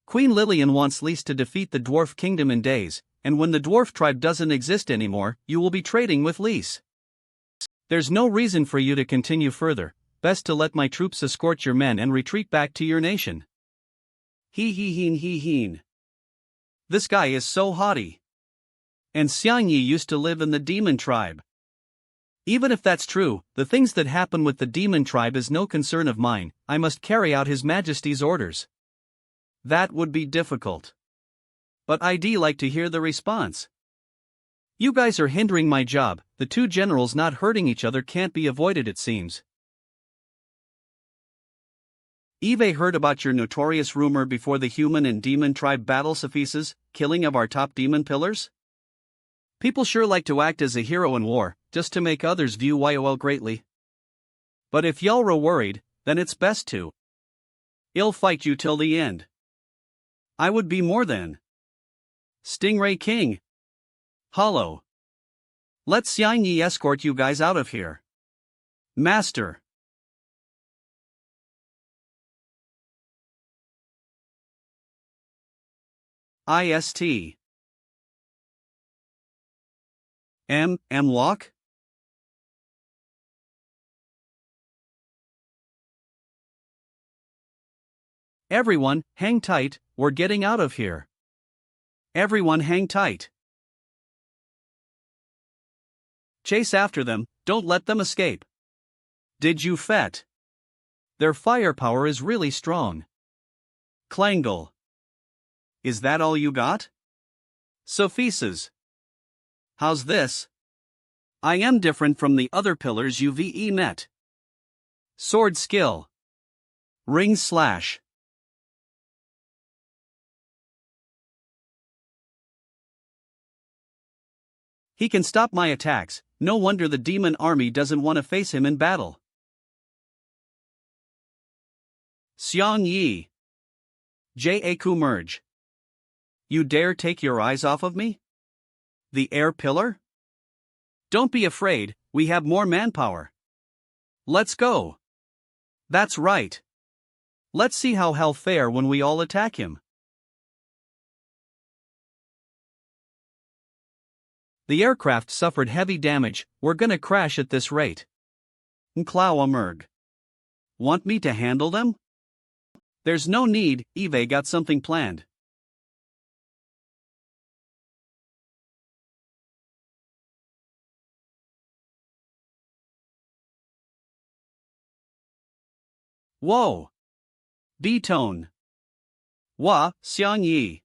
Queen Lillian wants Lise to defeat the dwarf kingdom in days, and when the dwarf tribe doesn't exist anymore, you will be trading with Lise. There's no reason for you to continue further. Best to let my troops escort your men and retreat back to your nation. Heen. This guy is so haughty. And Xiang Yi used to live in the demon tribe. Even if that's true, the things that happen with the demon tribe is no concern of mine. I must carry out His Majesty's orders. That would be difficult. But I'd like to hear the response. You guys are hindering my job. The two generals not hurting each other can't be avoided, it seems. Eve heard about your notorious rumor before the human and demon tribe battle suffices, killing of our top demon pillars? People sure like to act as a hero in war, just to make others view YOL greatly. But if y'all were worried, then it's best to. I'll fight you till the end. I would be more than. Stingray King. Hollow. Let Xiang Yi escort you guys out of here. Master. IST. Walk? Everyone, hang tight, we're getting out of here. Everyone hang tight. Chase after them, don't let them escape. Did you fet? Their firepower is really strong. Clangle. Is that all you got? Sophises. How's this? I am different from the other pillars you've met. Sword skill. Ring slash. He can stop my attacks. No wonder the demon army doesn't want to face him in battle. Xiang Yi. Jaku merge. You dare take your eyes off of me? The air pillar? Don't be afraid, we have more manpower. Let's go. That's right. Let's see how hell fare when we all attack him. The aircraft suffered heavy damage, we're gonna crash at this rate. Nklawamerg. Want me to handle them? There's no need, Eve got something planned. Whoa! B-tone. Xiang Yi.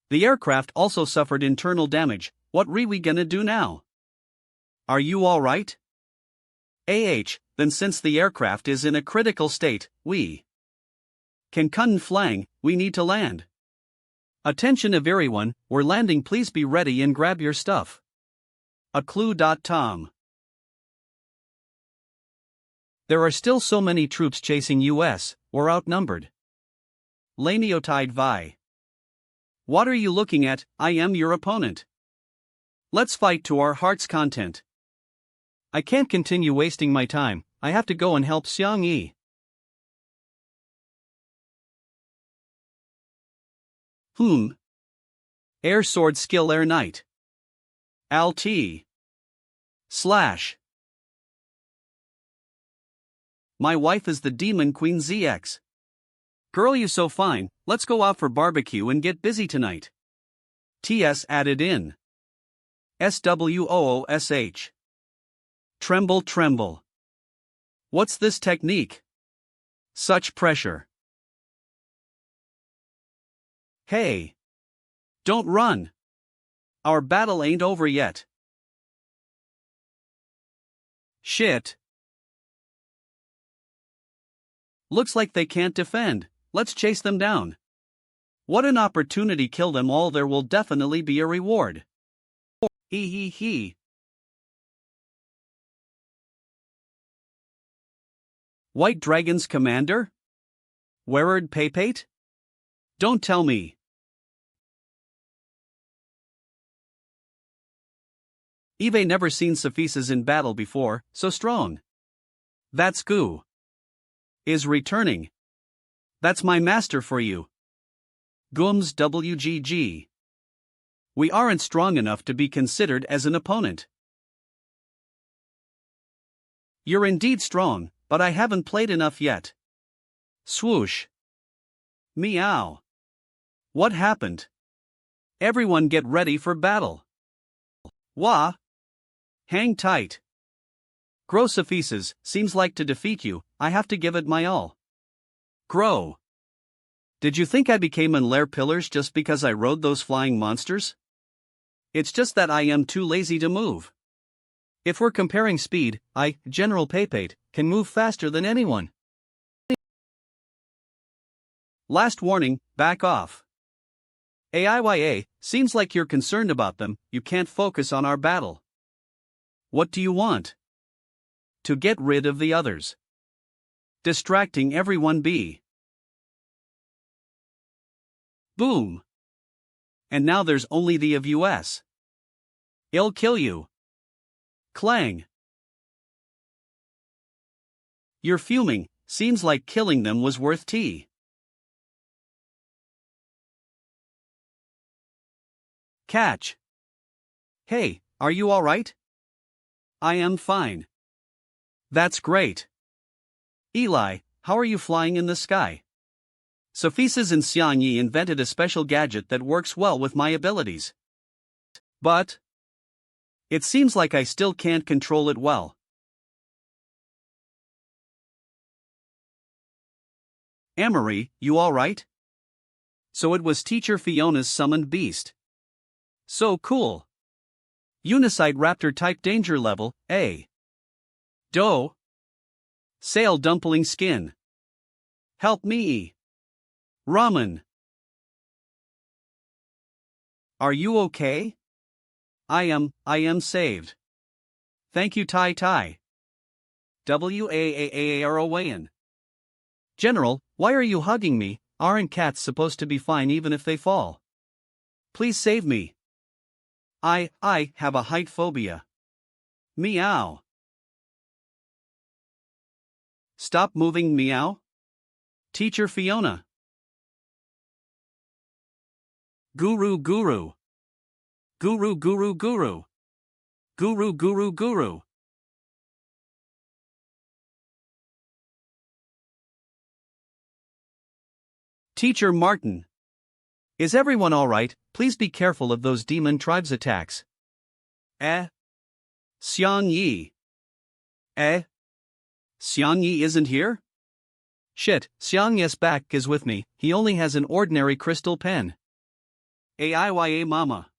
The aircraft also suffered internal damage. What we gonna do now? Are you alright? Then since the aircraft is in a critical state, we can kun flang, we need to land. Attention everyone, we're landing, please be ready and grab your stuff. A clue.tom. There are still so many troops chasing us, we're outnumbered. Laniotide Vi. What are you looking at? I am your opponent. Let's fight to our heart's content. I can't continue wasting my time, I have to go and help Xiang Yi. Air sword skill Air Knight. LT. Slash. My wife is the Demon Queen ZX. Girl, you so fine, let's go out for barbecue and get busy tonight. TS added in. SWOOSH. Tremble. What's this technique? Such pressure. Hey. Don't run. Our battle ain't over yet. Shit. Looks like they can't defend. Let's chase them down. What an opportunity, kill them all, there will definitely be a reward. He he he. White Dragon's commander? Werard Papate? Don't tell me. Eve never seen Sophises in battle before, so strong. That's Goo. Is returning. That's my master for you. Gums WGG. We aren't strong enough to be considered as an opponent. You're indeed strong, but I haven't played enough yet. Swoosh. Meow. What happened? Everyone get ready for battle. Wah. Hang tight. Grow Sophises seems like to defeat you, I have to give it my all. Grow. Did you think I became in lair pillars just because I rode those flying monsters? It's just that I am too lazy to move. If we're comparing speed, I, General Papate, can move faster than anyone. Last warning, back off. AIYA, seems like you're concerned about them, you can't focus on our battle. What do you want? To get rid of the others. Distracting everyone be. Boom. And now there's only the of US. It'll kill you. Clang. You're fuming, seems like killing them was worth tea. Catch. Hey, are you alright? I am fine. That's great. Eli, how are you flying in the sky? Sophises and Xiangyi invented a special gadget that works well with my abilities. But it seems like I still can't control it well. Amory, you alright? So it was Teacher Fiona's summoned beast. So cool. Unicide Raptor type danger level, A. Doe. Sail dumpling skin. Help me. Ramen. Are you okay? I am saved. Thank you Tai Tai. WAAAROWAN. General, why are you hugging me? Aren't cats supposed to be fine even if they fall? Please save me. I have a height phobia. Meow. Stop moving, meow. Teacher Fiona. Guru Guru. Guru Guru Guru. Guru Guru Guru. Teacher Martin. Is everyone alright? Please be careful of those demon tribes attacks. Xiangyi. Xiangyi isn't here? Shit, Xiangyi's back is with me, he only has an ordinary crystal pen. AIYA mama.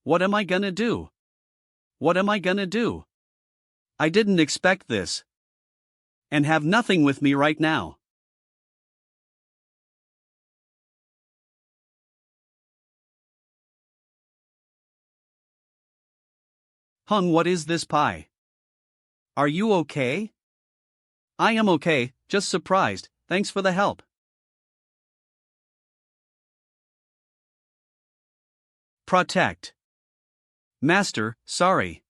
What am I gonna do? What am I gonna do? I didn't expect this. And have nothing with me right now. Hung, what is this pie? Are you okay? I am okay, just surprised, thanks for the help. Protect. Master, sorry.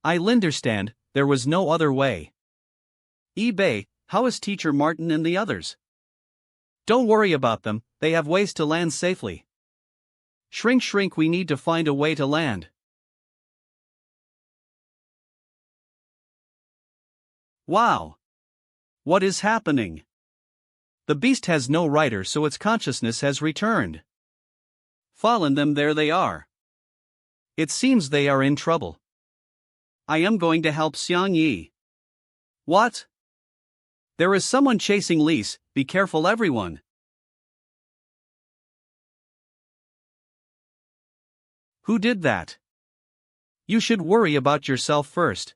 I understand, there was no other way. eBay, how is Teacher Martin and the others? Don't worry about them, they have ways to land safely. Shrink, we need to find a way to land. Wow. What is happening? The beast has no rider, so its consciousness has returned. Fallen them, there they are. It seems they are in trouble. I am going to help Xiangyi. What? There is someone chasing Lise, be careful everyone. Who did that? You should worry about yourself first.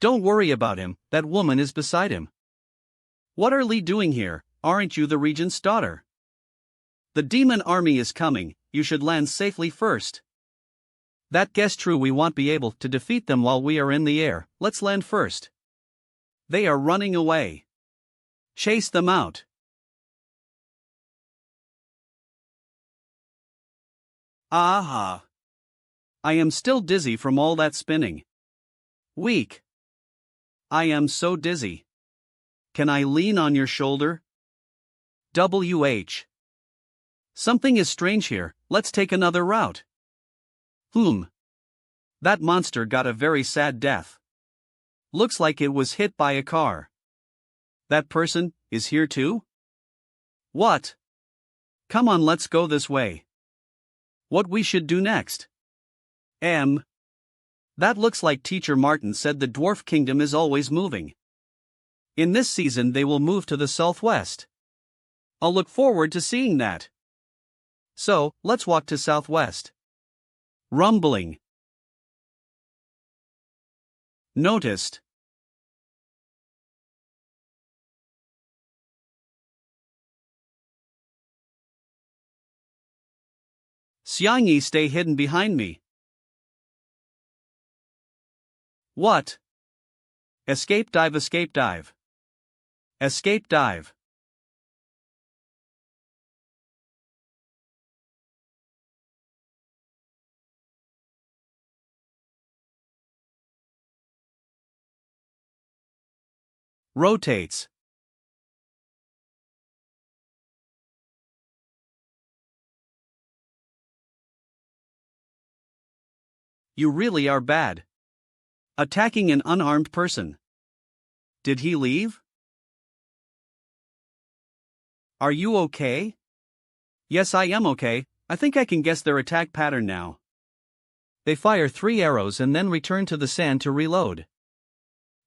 Don't worry about him, that woman is beside him. What are Li doing here? Aren't you the regent's daughter? The demon army is coming, you should land safely first. That guess true, we won't be able to defeat them while we are in the air. Let's land first. They are running away. Chase them out. Aha! I am still dizzy from all that spinning. Weak. I am so dizzy. Can I lean on your shoulder? WH. Something is strange here, let's take another route. That monster got a very sad death. Looks like it was hit by a car. That person is here too? What? Come on, let's go this way. What we should do next? That looks like Teacher Martin said the Dwarf Kingdom is always moving. In this season they will move to the southwest. I'll look forward to seeing that. So, let's walk to southwest. Rumbling. Noticed. Xiangyi, stay hidden behind me. What? Escape dive, escape dive. Escape dive. Rotates. You really are bad. Attacking an unarmed person. Did he leave? Are you okay? Yes, I am okay. I think I can guess their attack pattern now. They fire 3 arrows and then return to the sand to reload.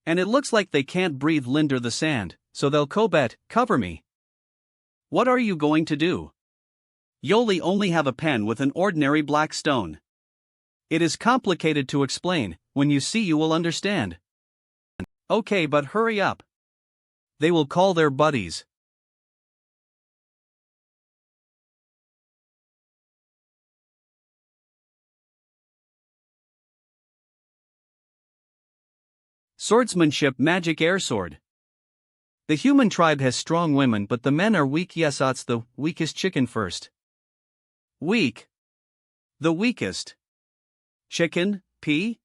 And it looks like they can't breathe Linder the sand, so they'll cover me. What are you going to do? Yoli only have a pen with an ordinary black stone. It is complicated to explain, when you see you will understand. Okay, but hurry up. They will call their buddies. Swordsmanship, magic air sword. The human tribe has strong women, but the men are weak. Yes, that's the weakest chicken first. Weak. The weakest. Chicken, P?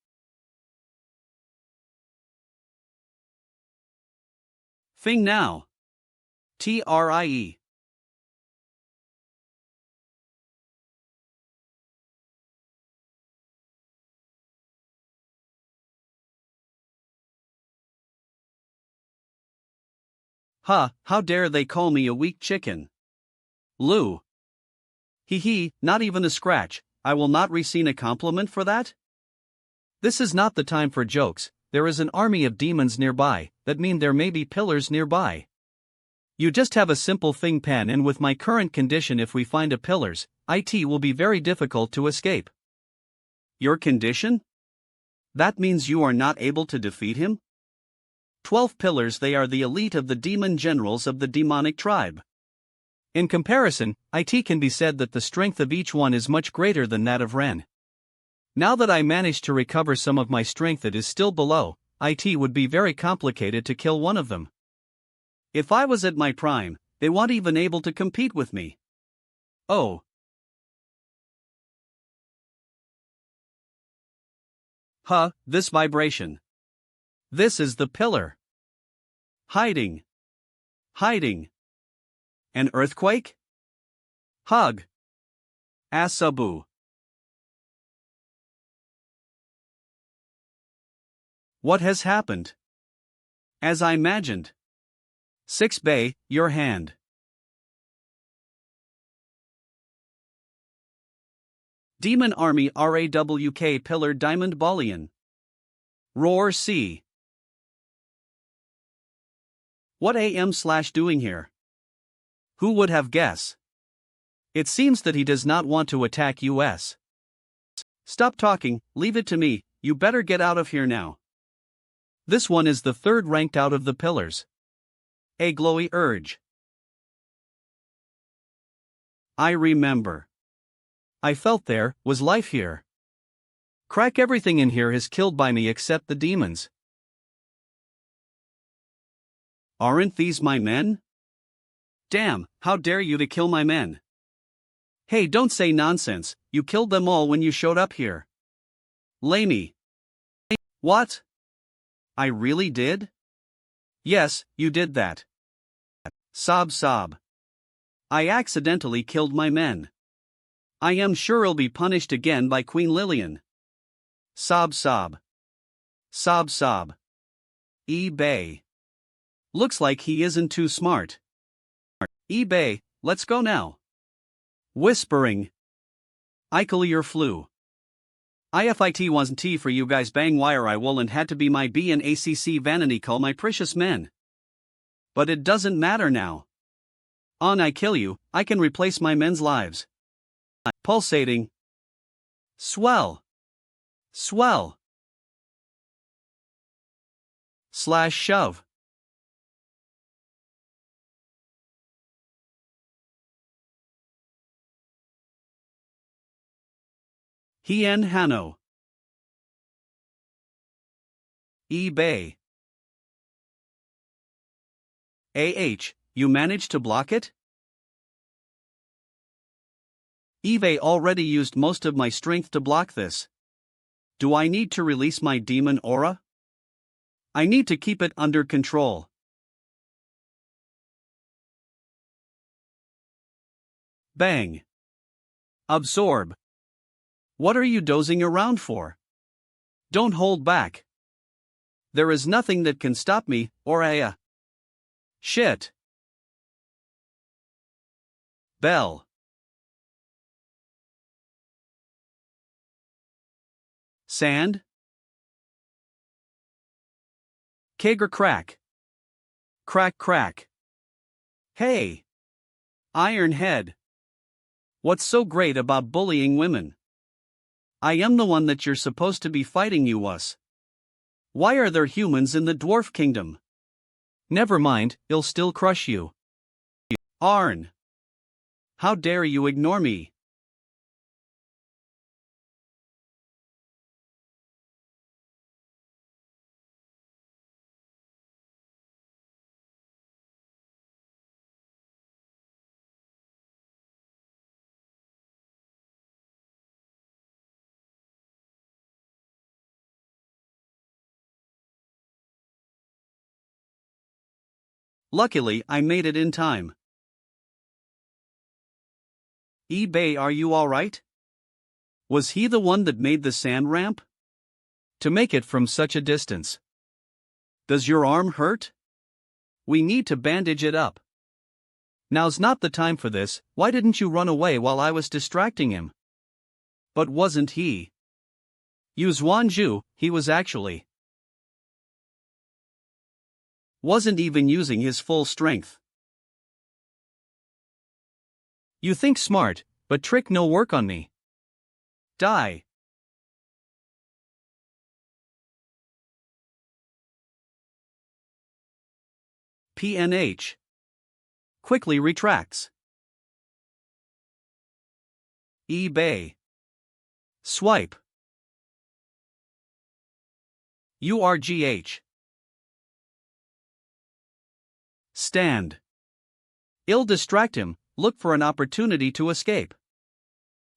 Fing now. TRIE. How dare they call me a weak chicken? Lou. Not even a scratch. I will not receive a compliment for that? This is not the time for jokes. There is an army of demons nearby, that mean there may be pillars nearby. You just have a simple thing pen, and with my current condition, if we find a pillars, it will be very difficult to escape. Your condition? That means you are not able to defeat him? 12 pillars, they are the elite of the demon generals of the demonic tribe. In comparison, it can be said that the strength of each one is much greater than that of Ren. Now that I managed to recover some of my strength, it is still below, it would be very complicated to kill one of them. If I was at my prime, they weren't even able to compete with me. Oh. This vibration. This is the pillar. Hiding. An earthquake? Hug. Asabu. What has happened? As I imagined. 6 Bay, your hand. Demon Army RAWK Pillar Diamond Balian. Roar C. What am/doing here? Who would have guessed? It seems that he does not want to attack us. Stop talking, leave it to me, you better get out of here now. This one is the 3rd ranked out of the pillars. A glowy urge. I remember. I felt there was life here. Crack, everything in here is killed by me except the demons. Aren't these my men? Damn, how dare you to kill my men? Hey, don't say nonsense, you killed them all when you showed up here. Lamey. What? I really did? Yes, you did that. Sob sob. I accidentally killed my men. I am sure I'll be punished again by Queen Lillian. Sob sob. Sob sob. eBay. Looks like he isn't too smart. eBay, let's go now. Whispering. Icalier flew. Ifit wasn't T for you guys bang wire I will and had to be my B and ACC vanity call my precious men. But it doesn't matter now. On I kill you, I can replace my men's lives. Pulsating. Swell. Swell. Slash shove. Hien Hano. eBay. You managed to block it? eBay already used most of my strength to block this. Do I need to release my demon aura? I need to keep it under control. Bang. Absorb. What are you dozing around for? Don't hold back. There is nothing that can stop me, or shit. Bell. Sand? Keg or crack? Crack crack. Hey! Iron Head. What's so great about bullying women? I am the one that you're supposed to be fighting, you us. Why are there humans in the dwarf kingdom? Never mind, it'll still crush you. Arn. How dare you ignore me? Luckily, I made it in time. eBay, are you alright? Was he the one that made the sand ramp? To make it from such a distance. Does your arm hurt? We need to bandage it up. Now's not the time for this, why didn't you run away while I was distracting him? But wasn't he? Yu Zhuanzhu, he was actually. Wasn't even using his full strength. You think smart, but trick no work on me. Die. PNH. Quickly retracts. eBay. Swipe. URGH. Stand. I'll distract him, look for an opportunity to escape.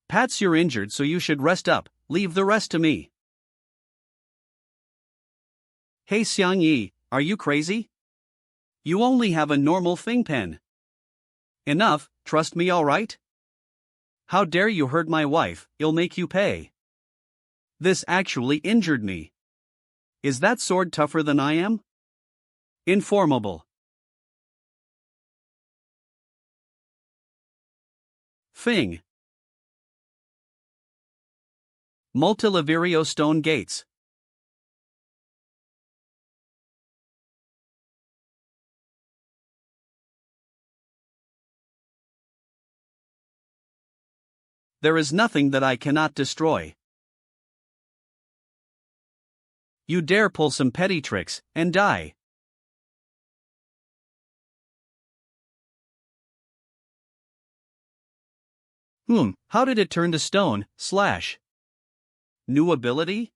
Pats, you're injured, so you should rest up, leave the rest to me. Hey Xiang Yi, are you crazy? You only have a normal Fing pen. Enough, trust me, alright? How dare you hurt my wife, I'll make you pay. This actually injured me. Is that sword tougher than I am? Informable. Fing. Multilaverio stone gates. There is nothing that I cannot destroy. You dare pull some petty tricks, and die. How did it turn to stone, slash? New ability?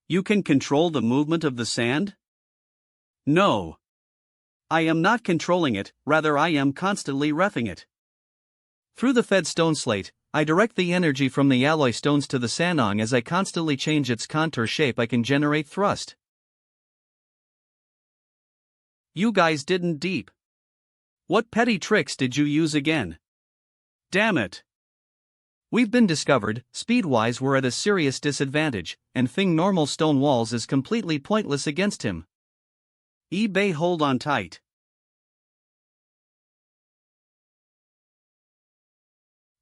You can control the movement of the sand? No. I am not controlling it, rather I am constantly reffing it. Through the fed stone slate, I direct the energy from the alloy stones to the sandong. As I constantly change its contour shape, I can generate thrust. You guys didn't deep. What petty tricks did you use again? Damn it. We've been discovered. Speed-wise we're at a serious disadvantage, and Fing normal stone walls is completely pointless against him. eBay, hold on tight.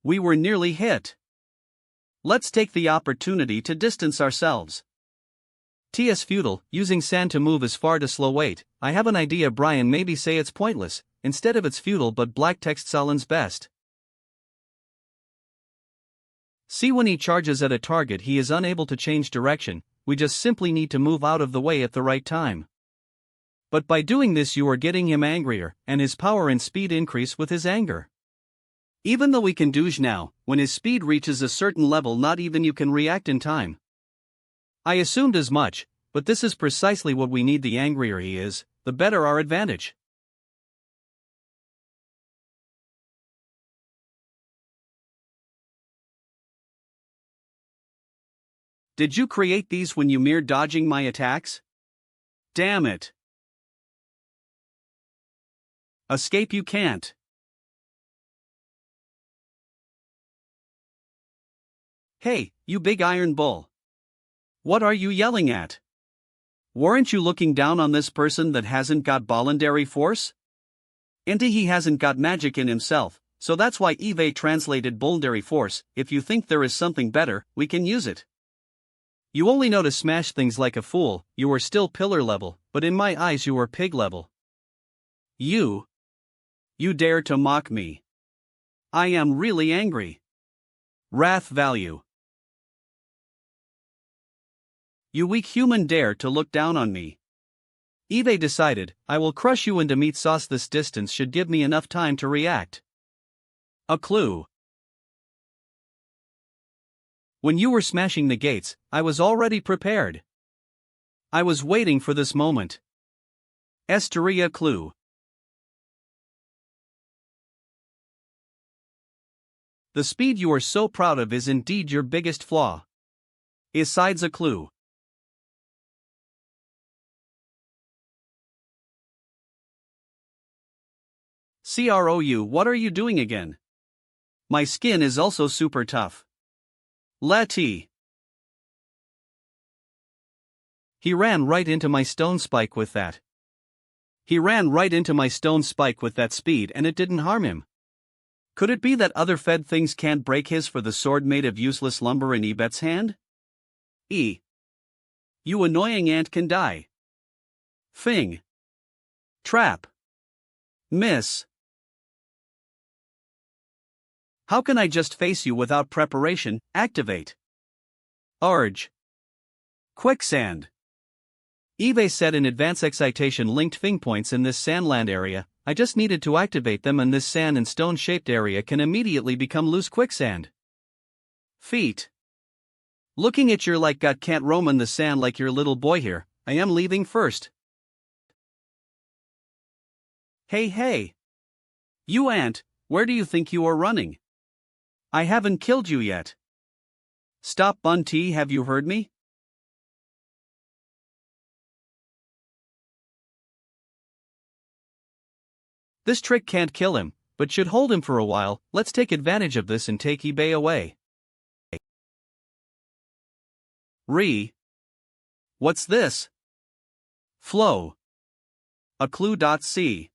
We were nearly hit. Let's take the opportunity to distance ourselves. TS futile, using sand to move is far too slow. Wait, I have an idea. Brian, maybe say it's pointless, instead of it's futile, but black text Salin's best. See, when he charges at a target he is unable to change direction, we just simply need to move out of the way at the right time. But by doing this you are getting him angrier, and his power and speed increase with his anger. Even though we can douche now, when his speed reaches a certain level not even you can react in time. I assumed as much, but this is precisely what we need. The angrier he is, the better our advantage. Did you create these when you mere dodging my attacks? Damn it. Escape you can't. Hey, you big iron bull. What are you yelling at? Weren't you looking down on this person that hasn't got voluntary force? And he hasn't got magic in himself, so that's why Eve translated voluntary force. If you think there is something better, we can use it. You only know to smash things like a fool. You are still pillar level, but in my eyes you are pig level. You dare to mock me. I am really angry. Wrath value. You weak human dare to look down on me. Eve decided, I will crush you into meat sauce. This distance should give me enough time to react. A clue. When you were smashing the gates, I was already prepared. I was waiting for this moment. Esteria clue. The speed you are so proud of is indeed your biggest flaw. Besides a clue. CROU, what are you doing again? My skin is also super tough. Letty. He ran right into my stone spike with that. He ran right into my stone spike with that speed and it didn't harm him. Could it be that other fed things can't break his for the sword made of useless lumber in Ebet's hand? You annoying ant can die. Fing. Trap. Miss. How can I just face you without preparation? Activate. Urge. Quicksand. Eve said in advance excitation linked Fing points in this sandland area. I just needed to activate them and this sand and stone shaped area can immediately become loose quicksand. Feet. Looking at your like gut can't roam in the sand like your little boy here. I am leaving first. Hey. You ant, where do you think you are running? I haven't killed you yet. Stop Bunty, have you heard me? This trick can't kill him, but should hold him for a while. Let's take advantage of this and take eBay away. What's this? Flow. A clue.c.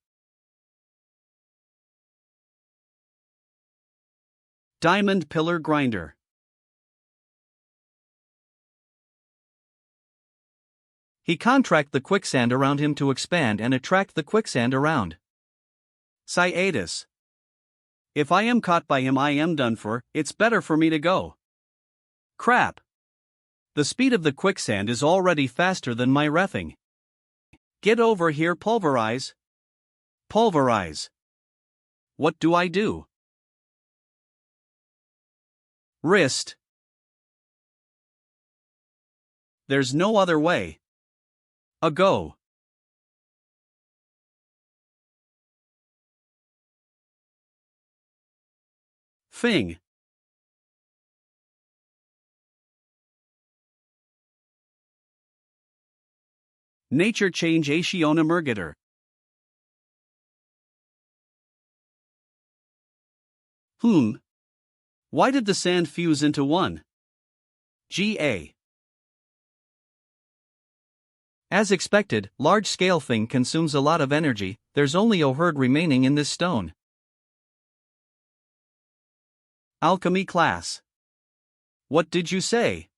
Diamond pillar grinder. He contract the quicksand around him to expand and attract the quicksand around. Sciatus. If I am caught by him I am done for, it's better for me to go. Crap. The speed of the quicksand is already faster than my reffing. Get over here, pulverize. Pulverize. What do I do? Wrist. There's no other way. A go. Fing. Nature change Aeshiona mergitor. Why did the sand fuse into one? Ga. As expected, large-scale thing consumes a lot of energy. There's only a herd remaining in this stone. Alchemy class. What did you say?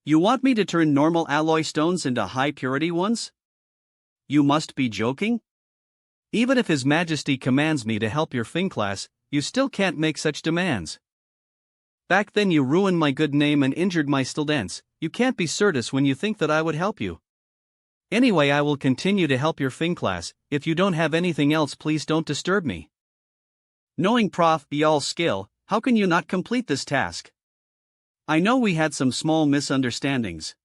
You want me to turn normal alloy stones into high-purity ones? You must be joking? Even if His Majesty commands me to help your Fing class, you still can't make such demands. Back then you ruined my good name and injured my students. You can't be certus when you think that I would help you. Anyway, I will continue to help your Fing class. If you don't have anything else, please don't disturb me. Knowing Prof. Bial's skill, how can you not complete this task? I know we had some small misunderstandings.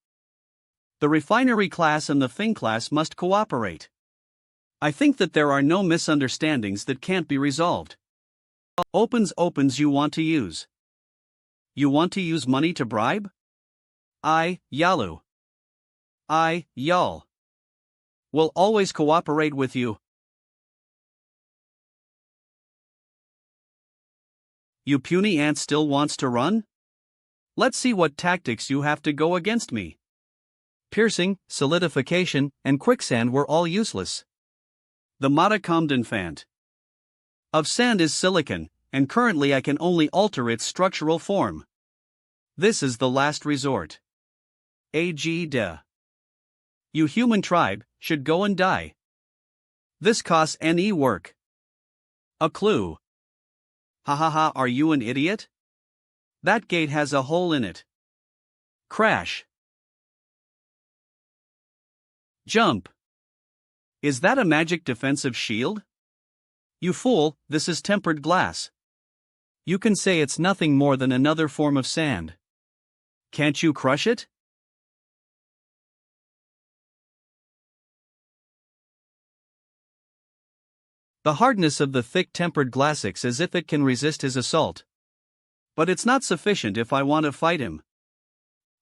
The refinery class and the Fing class must cooperate. I think that there are no misunderstandings that can't be resolved. Opens you want to use. You want to use money to bribe? Yalu. Yal. Will always cooperate with you. You puny ant still wants to run? Let's see what tactics you have to go against me. Piercing, solidification, and quicksand were all useless. The Matakamdanfant of sand is silicon, and currently I can only alter its structural form. This is the last resort. Agda. You human tribe should go and die. This costs any work. A clue. Are you an idiot? That gate has a hole in it. Crash. Jump. Is that a magic defensive shield? You fool, this is tempered glass. You can say it's nothing more than another form of sand. Can't you crush it? The hardness of the thick tempered glass acts as if it can resist his assault. But it's not sufficient if I want to fight him.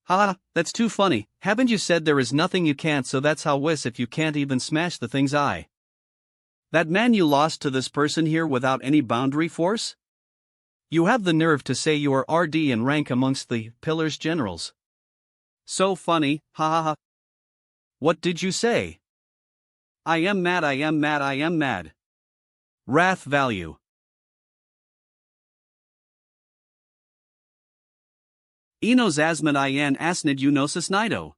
That's too funny. Haven't you said there is nothing you can't, so that's how if you can't even smash the thing's eye. That man you lost to this person here without any boundary force? You have the nerve to say you are RD in rank amongst the Pillars generals. So funny, What did you say? I am mad. Wrath value. Enos asmad ian asnid unosis nido.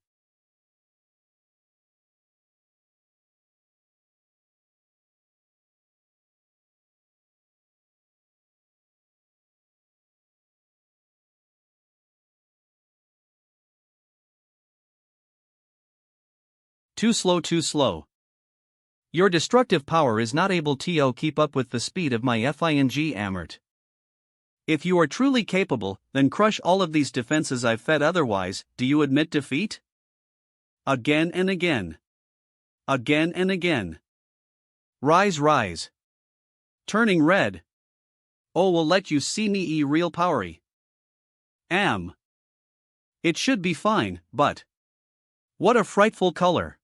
Too slow. Your destructive power is not able to keep up with the speed of my Fing Amert. If you are truly capable, then crush all of these defenses I've fed otherwise. Do you admit defeat? Again and again. Rise. Turning red. Oh, will let you see me real powery. It should be fine, but what a frightful color.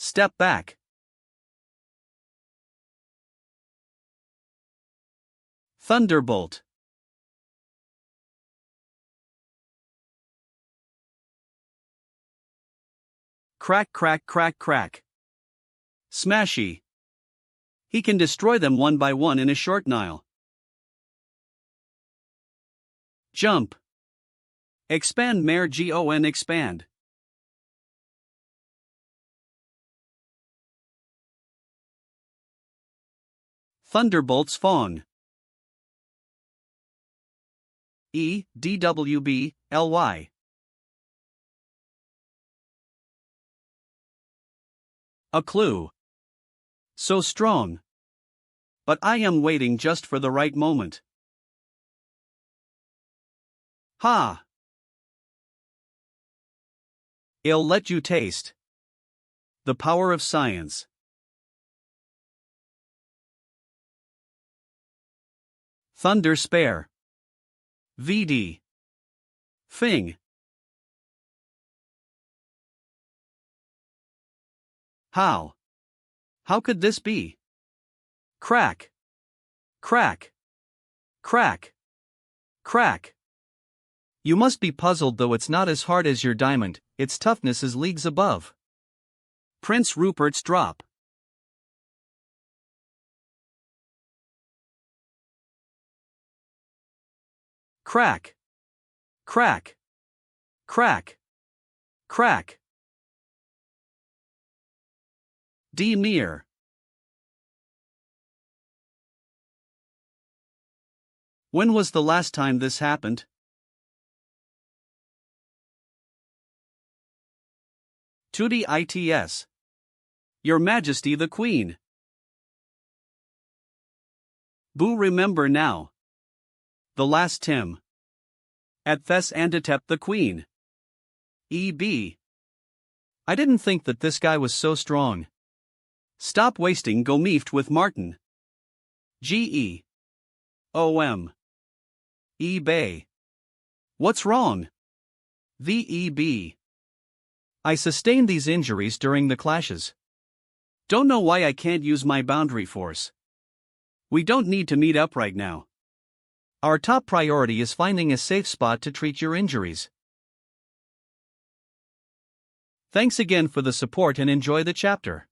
Step back. Thunderbolt. Crack. Smashy. He can destroy them one by one in a short nile. Jump. Expand mare gon expand. Thunderbolts fawn. DWB, LY. A clue. So strong. but I am waiting just for the right moment. Ha! I'll let you taste the power of science. Thunder spare. VD. Fing. How? How could this be? Crack. Crack. Crack. Crack. You must be puzzled, though it's not as hard as your diamond, its toughness is leagues above. Prince Rupert's drop. Crack. Crack. Crack. Crack. Demir. When was the last time this happened? Tutti its. Your Majesty the Queen. Boo remember now. The last Tim. At Thes Andetep the Queen. E.B. I didn't think that this guy was so strong. Stop wasting Gomeeft with Martin. G.E. O.M. eBay. What's wrong? V.E.B. I sustained these injuries during the clashes. Don't know why I can't use my boundary force. We don't need to meet up right now. Our top priority is finding a safe spot to treat your injuries. Thanks again for the support and enjoy the chapter.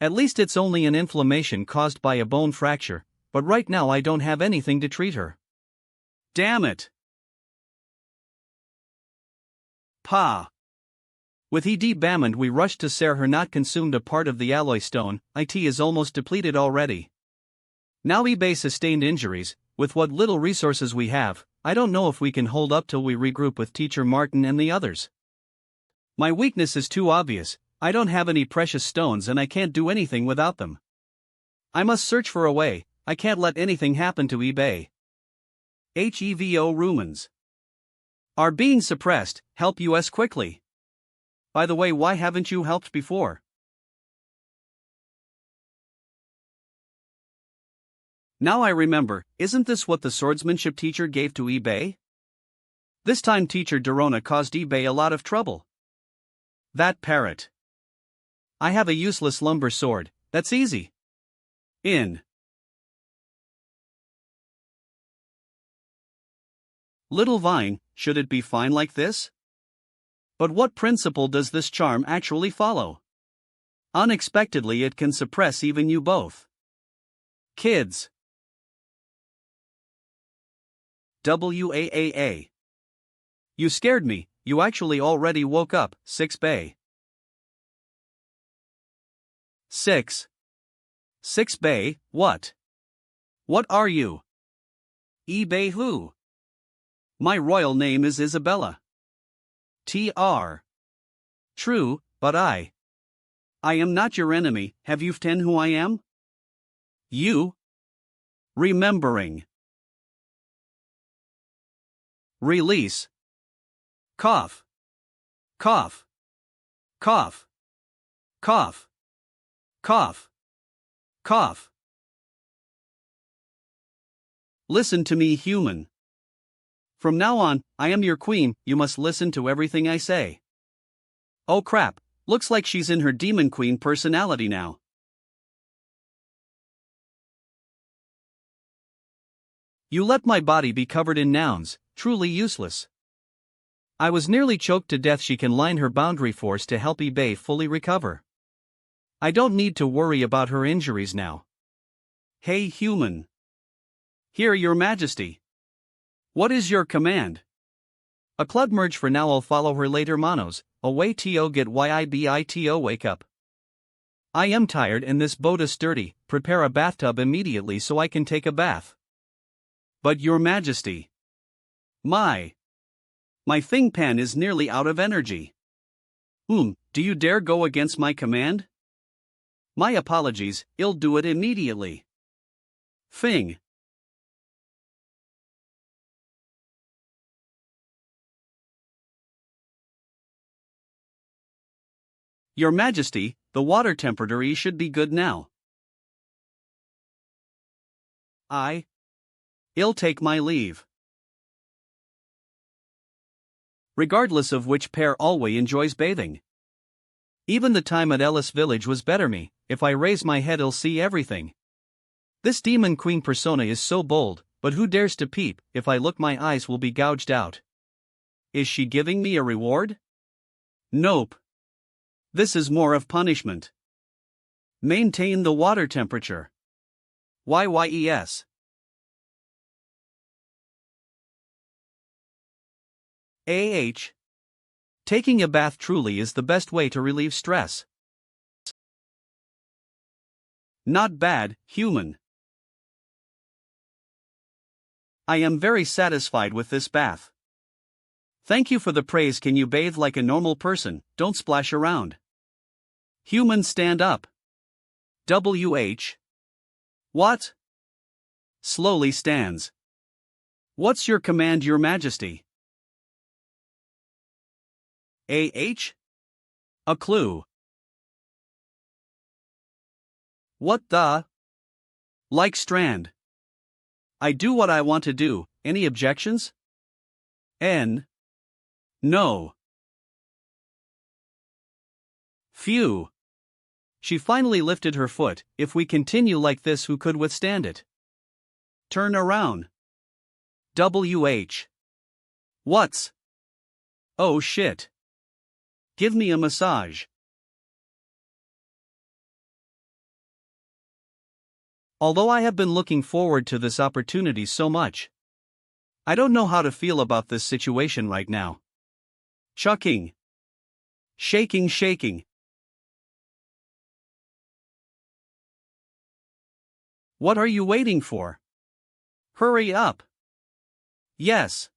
At least it's only an inflammation caused by a bone fracture, but right now I don't have anything to treat her. Damn it! Pa! With Ed Bamond we rushed to Ser her not consumed a part of the alloy stone, it is almost depleted already. Now eBay sustained injuries, with what little resources we have, I don't know if we can hold up till we regroup with Teacher Martin and the others. My weakness is too obvious, I don't have any precious stones and I can't do anything without them. I must search for a way, I can't let anything happen to eBay. HEVO Rumans. Are being suppressed, help us quickly. By the way, why haven't you helped before? Now I remember, isn't this what the swordsmanship teacher gave to eBay? This time Teacher Dorona caused eBay a lot of trouble. That parrot. I have a useless lumber sword, that's easy. In. Little vine, should it be fine like this? But what principle does this charm actually follow? Unexpectedly it can suppress even you both. Kids. WAAA. You scared me, you actually already woke up, 6 Bay. 6. 6 Bay, what? What are you? eBay who? My royal name is Isabella. TR. True, but I am not your enemy, have you forgotten who I am? You? Remembering. Release. Cough. Cough. Cough. Cough. Cough. Cough. Listen to me, human. From now on, I am your queen, you must listen to everything I say. Oh crap, looks like she's in her demon queen personality now. You let my body be covered in nouns, truly useless. I was nearly choked to death. She can line her boundary force to help eBay fully recover. I don't need to worry about her injuries now. Hey human. Here your majesty. What is your command? A club merge for now, I'll follow her later monos, away to get YIBITO wake up. I am tired and this boat is sturdy, prepare a bathtub immediately so I can take a bath. But your majesty. My thing pan is nearly out of energy. Do you dare go against my command? My apologies, I'll do it immediately. Fing. Your Majesty, the water temperature should be good now. I'll take my leave. Regardless of which pair always enjoys bathing. Even the time at Ellis Village was better me, if I raise my head I'll see everything. This demon queen persona is so bold, but who dares to peep, if I look my eyes will be gouged out. Is she giving me a reward? Nope. This is more of punishment. Maintain the water temperature. YYES. Taking a bath truly is the best way to relieve stress. Not bad, human. I am very satisfied with this bath. Thank you for the praise. Can you bathe like a normal person, don't splash around? Human, stand up. What? Slowly stands. What's your command, Your Majesty? A clue. What the? Like strand. I do what I want to do, any objections? No. Phew. She finally lifted her foot. If we continue like this, who could withstand it? Turn around. What's? Oh shit. Give me a massage. Although I have been looking forward to this opportunity so much, I don't know how to feel about this situation right now. Chucking. Shaking. What are you waiting for? Hurry up. Yes.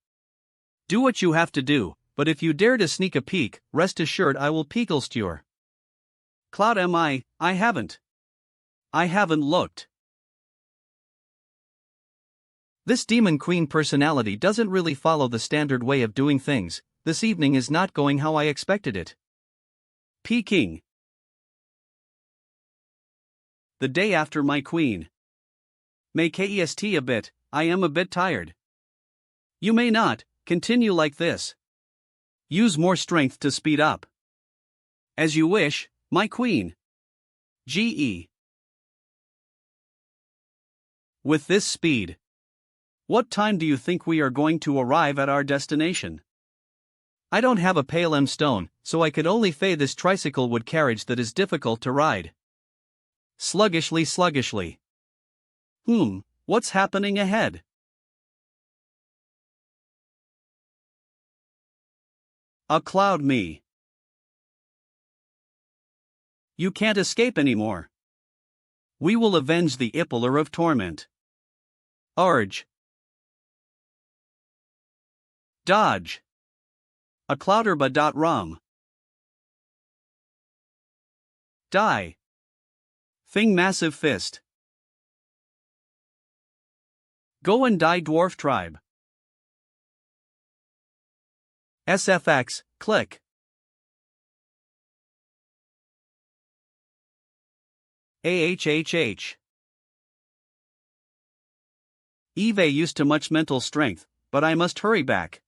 Do what you have to do, but if you dare to sneak a peek, rest assured I will peeklesture. Cloud am I haven't looked. This demon queen personality doesn't really follow the standard way of doing things. This evening is not going how I expected it. Peking. The day after my queen. May kest a bit, I am a bit tired. You may not, continue like this. Use more strength to speed up. As you wish, my queen. GE. With this speed. What time do you think we are going to arrive at our destination? I don't have a pale stone, so I could only fay this tricycle wood carriage that is difficult to ride. Sluggishly. What's happening ahead? A cloud me. You can't escape anymore. We will avenge the Ippler of torment. Urge. Dodge. A clouderba.rum. Die. Thing massive fist. Go and die dwarf tribe. SFX, click. AHHH. Eve used too much mental strength, but I must hurry back.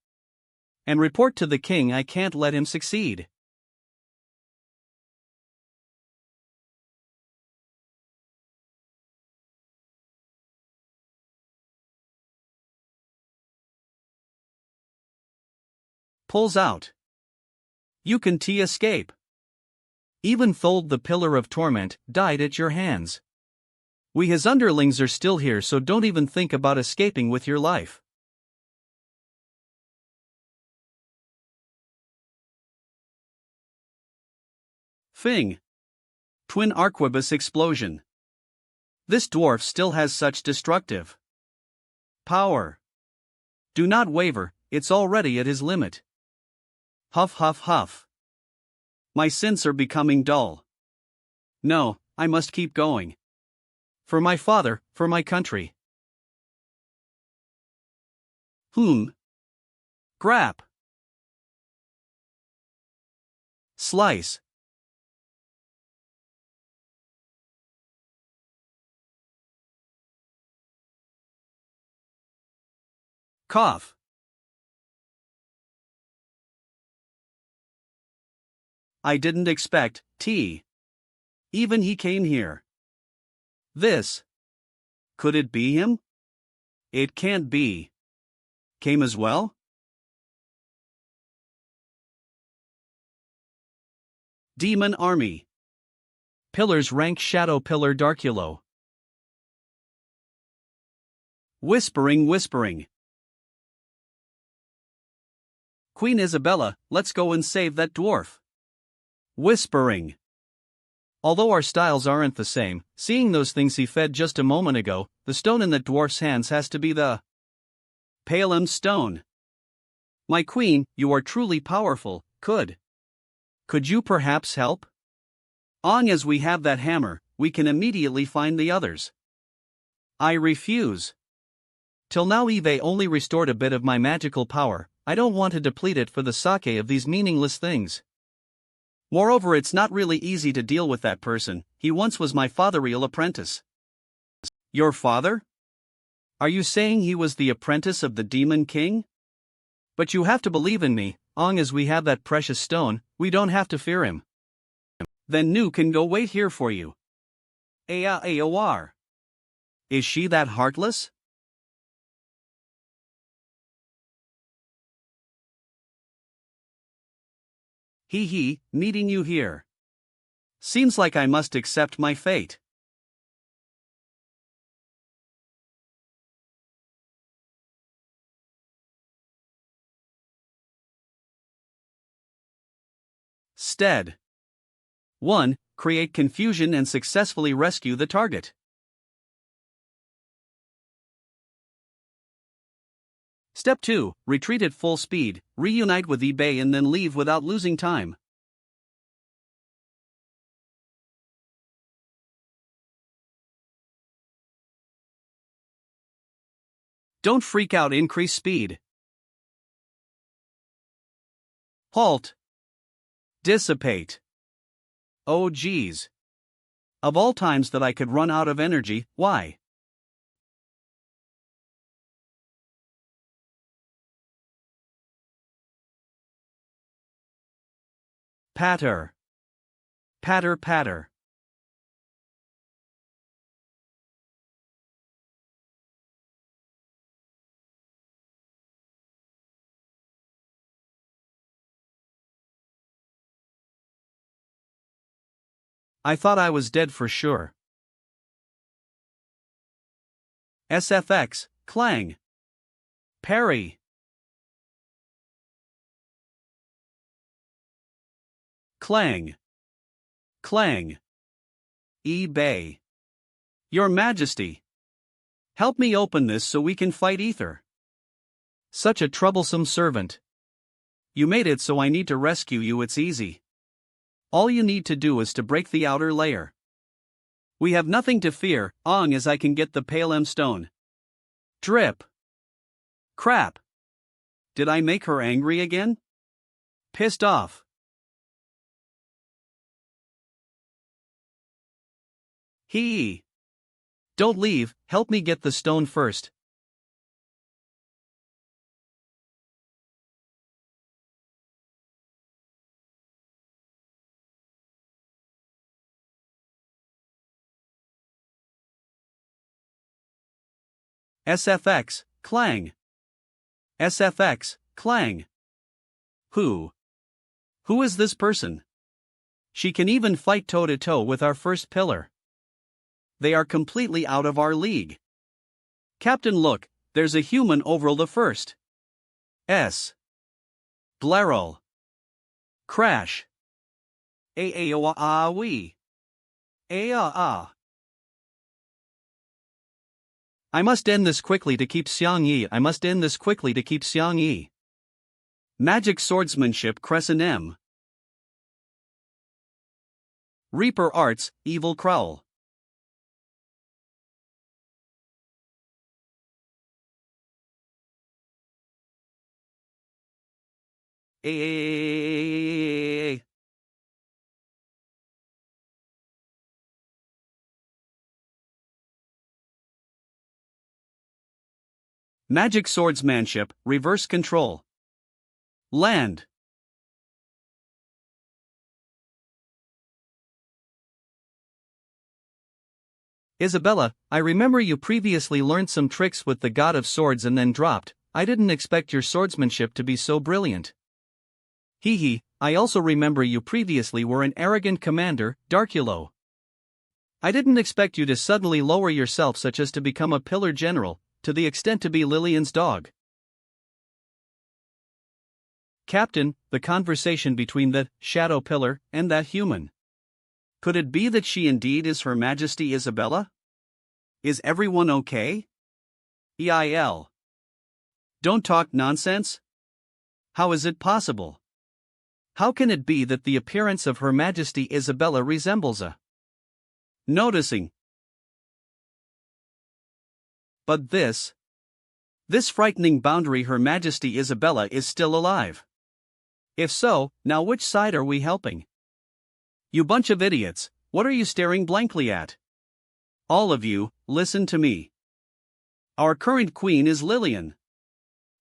And report to the king I can't let him succeed. Pulls out. You can escape. Even Thold the Pillar of Torment died at your hands. We his underlings are still here, so don't even think about escaping with your life. Fing. Twin Arquebus explosion. This dwarf still has such destructive power. Do not waver, it's already at his limit. Huff huff huff. My senses are becoming dull. No, I must keep going. For my father, for my country. Grap. Slice. Cough. I didn't expect tea. Even he came here. This. Could it be him? It can't be. Came as well? Demon Army. Pillars rank Shadow Pillar Darkulo. Whispering. Queen Isabella, let's go and save that dwarf. Whispering. Although our styles aren't the same, seeing those things he fed just a moment ago, the stone in that dwarf's hands has to be the Palem stone. My queen, you are truly powerful. Could you perhaps help? As we have that hammer, we can immediately find the others. I refuse. Till now Eve only restored a bit of my magical power. I don't want to deplete it for the sake of these meaningless things. Moreover, it's not really easy to deal with that person. He once was my fatherly apprentice. Your father? Are you saying he was the apprentice of the Demon King? But you have to believe in me, as we have that precious stone, we don't have to fear him. Then Nu can go wait here for you. Aor. Is she that heartless? Meeting you here. Seems like I must accept my fate. Stead. 1. Create confusion and successfully rescue the target. Step 2. Retreat at full speed, reunite with eBay and then leave without losing time. Don't freak out, increase speed. Halt. Dissipate. Oh geez. Of all times that I could run out of energy, why? Patter. Patter. I thought I was dead for sure. SFX, clang. Parry. Clang. eBay. Your Majesty. Help me open this so we can fight Ether. Such a troublesome servant. You made it so I need to rescue you, it's easy. All you need to do is to break the outer layer. We have nothing to fear, as I can get the Palem stone. Drip. Crap. Did I make her angry again? Pissed off. Don't leave, help me get the stone first. SFX, clang. SFX, clang. Who is this person? She can even fight toe-to-toe with our first pillar. They are completely out of our league. Captain, look, there's a human over the first. Blarrel. Crash. We. I must end this quickly to keep Xiang Yi. Magic swordsmanship Crescent M. Reaper Arts, Evil Crowl. A. Magic Swordsmanship, Reverse Control. Land. Isabella, I remember you previously learned some tricks with the God of Swords and then dropped. I didn't expect your swordsmanship to be so brilliant. Hee, I also remember you previously were an arrogant commander, Darkulo. I didn't expect you to suddenly lower yourself such as to become a pillar general, to the extent to be Lillian's dog. Captain, the conversation between the shadow pillar and that human. Could it be that she indeed is Her Majesty Isabella? Is everyone okay? EIL. Don't talk nonsense? How is it possible? How can it be that the appearance of Her Majesty Isabella resembles a noticing? But this frightening boundary, Her Majesty Isabella is still alive. If so, now which side are we helping? You bunch of idiots, what are you staring blankly at? All of you, listen to me. Our current queen is Lillian.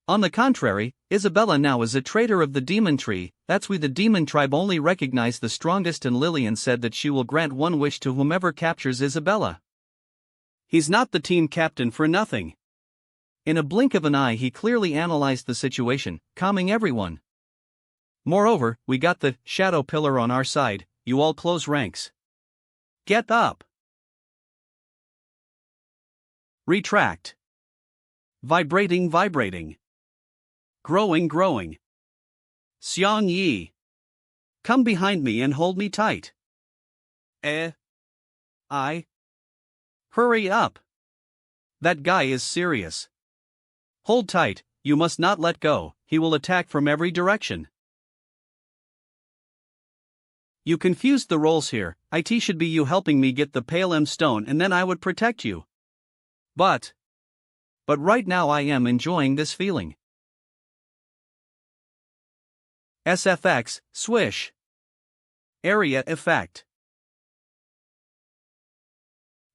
On the contrary, Isabella now is a traitor of the demon tree. That's we the demon tribe only recognize the strongest, and Lillian said that she will grant one wish to whomever captures Isabella. He's not the team captain for nothing. In a blink of an eye he clearly analyzed the situation, calming everyone. Moreover, we got the shadow pillar on our side. You all close ranks. Get up. Retract. Vibrating. Growing. Xiang Yi. Come behind me and hold me tight. Hurry up. That guy is serious. Hold tight, you must not let go, he will attack from every direction. You confused the roles here. It should be you helping me get the Pale M stone and then I would protect you. But right now I am enjoying this feeling. SFX, swish. Area effect.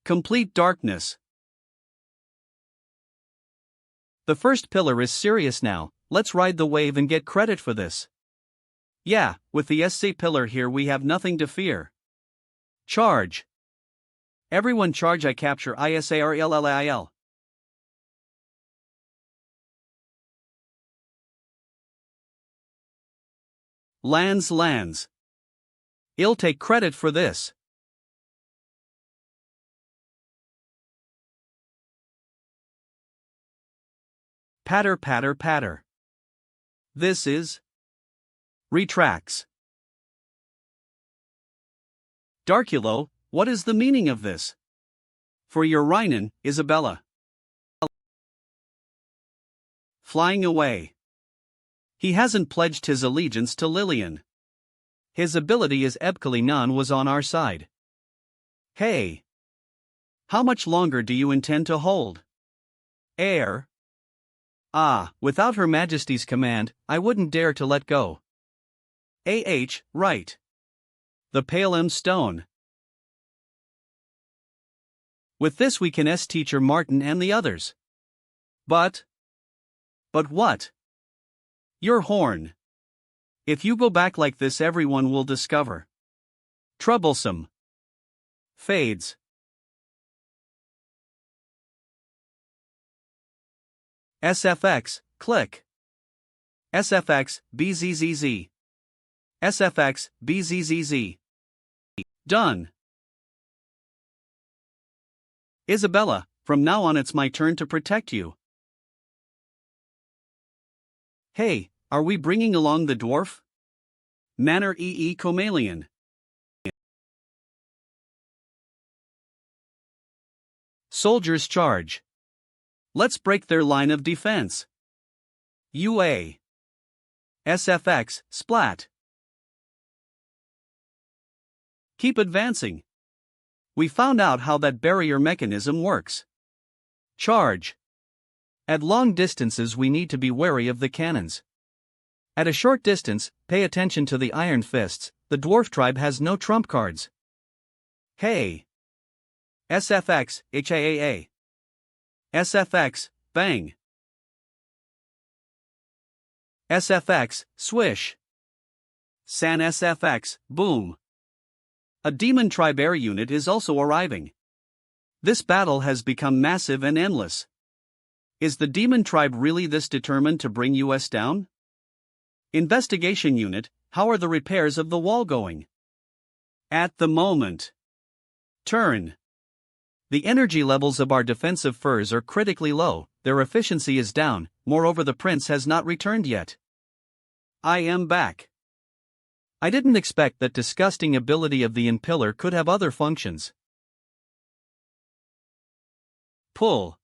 Complete darkness. The first pillar is serious now, let's ride the wave and get credit for this. Yeah, with the SC pillar here we have nothing to fear. Charge. Everyone charge, I capture ISARLLIL. Lands. I'll take credit for this. Patter. This is retracts. Darkulo, what is the meaning of this? For your Reinen, Isabella. Flying away. He hasn't pledged his allegiance to Lillian. His ability as Ebkalinan was on our side. Hey! How much longer do you intend to hold? Air. Without Her Majesty's command, I wouldn't dare to let go. Right. The Pale M stone. With this we can teacher Martin and the others. But what? Your horn. If you go back like this everyone will discover. Troublesome. Fades. SFX, click. SFX, BZZZ. SFX, BZZZ. Done. Isabella, from now on it's my turn to protect you. Hey, are we bringing along the dwarf? Manor Comalian. Soldiers charge. Let's break their line of defense. UA. SFX, splat. Keep advancing. We found out how that barrier mechanism works. Charge. At long distances we need to be wary of the cannons. At a short distance, pay attention to the iron fists. The dwarf tribe has no trump cards. Hey. SFX, HAAA. SFX, bang. SFX, swish. San SFX, boom. A demon tribe air unit is also arriving. This battle has become massive and endless. Is the demon tribe really this determined to bring us down? Investigation unit, how are the repairs of the wall going? At the moment. Turn. The energy levels of our defensive furs are critically low, their efficiency is down, moreover the prince has not returned yet. I am back. I didn't expect that disgusting ability of the Impiller could have other functions. Pull.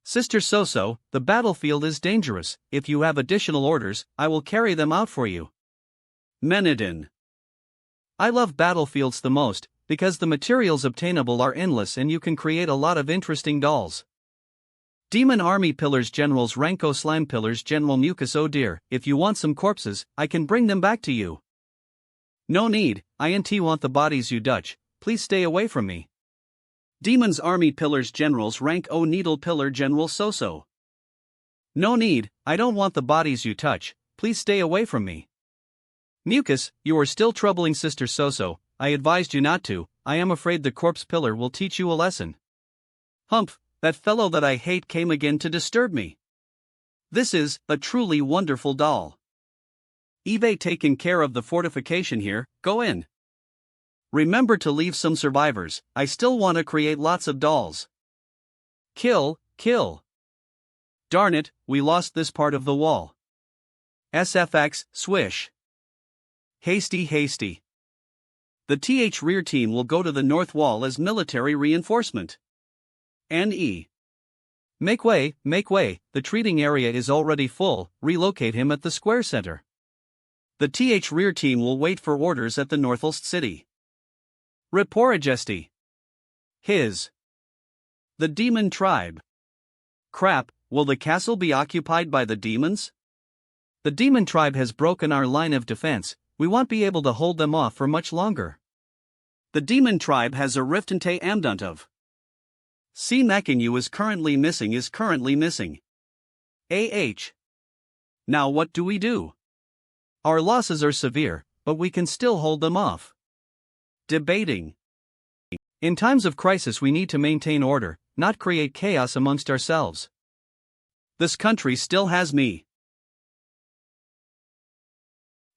Sister Soso, the battlefield is dangerous. If you have additional orders, I will carry them out for you. Menadin. I love battlefields the most, because the materials obtainable are endless and you can create a lot of interesting dolls. Demon Army Pillars Generals Ranko Slime Pillars General Mucus. Oh dear, if you want some corpses, I can bring them back to you. No need, INT want the bodies you Dutch, please stay away from me. Demons Army Pillars Generals Rank O Needle Pillar General Soso. No need, I don't want the bodies you touch, please stay away from me. Mucus, you are still troubling Sister Soso, I advised you not to, I am afraid the corpse pillar will teach you a lesson. Humph, that fellow that I hate came again to disturb me. This is a truly wonderful doll. Eve taken care of the fortification here, go in. Remember to leave some survivors, I still want to create lots of dolls. Kill, kill. Darn it, we lost this part of the wall. SFX, swish. Hasty, hasty. The TH rear team will go to the north wall as military reinforcement. NE. Make way, the treating area is already full, relocate him at the square center. The TH rear team will wait for orders at the northwest city. Reporajesti. His. The demon tribe. Crap, will the castle be occupied by the demons? The demon tribe has broken our line of defense, we won't be able to hold them off for much longer. The demon tribe has a rift into Amdunt of. C. Makinyu is currently missing. AH. Now what do we do? Our losses are severe, but we can still hold them off. Debating. In times of crisis we need to maintain order, not create chaos amongst ourselves. This country still has me.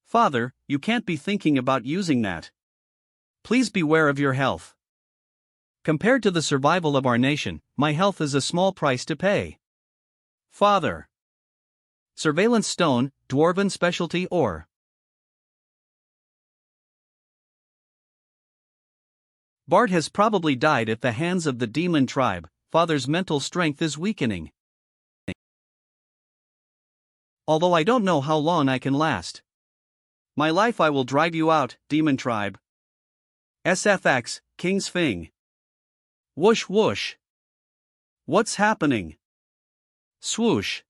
Father, you can't be thinking about using that. Please beware of your health. Compared to the survival of our nation, my health is a small price to pay. Father. Surveillance stone, dwarven specialty ore. Bart has probably died at the hands of the demon tribe, father's mental strength is weakening. Although I don't know how long I can last. My life I will drive you out, demon tribe. SFX, King's Fing. Whoosh whoosh. What's happening? Swoosh.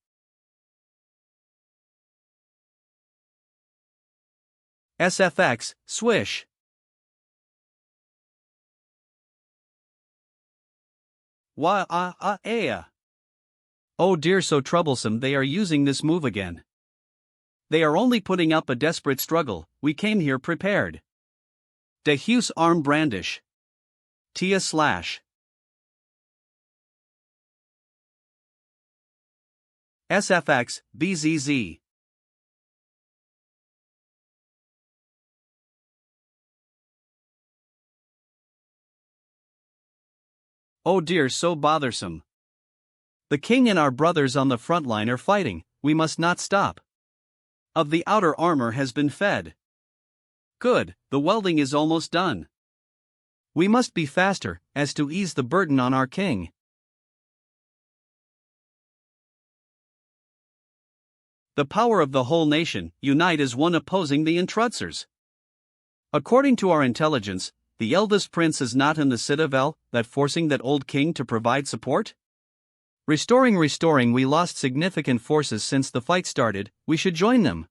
SFX, swish. Oh dear, so troublesome, they are using this move again. They are only putting up a desperate struggle, we came here prepared. Diffuse arm brandish. Tia slash. SFX, BZZ. Oh dear, so bothersome. The king and our brothers on the front line are fighting, we must not stop. Of the outer armor has been fed. Good, the welding is almost done. We must be faster, as to ease the burden on our king. The power of the whole nation, unite as one opposing the intruders. According to our intelligence, the eldest prince is not in the citadel, that forcing that old king to provide support? Restoring, we lost significant forces since the fight started, we should join them.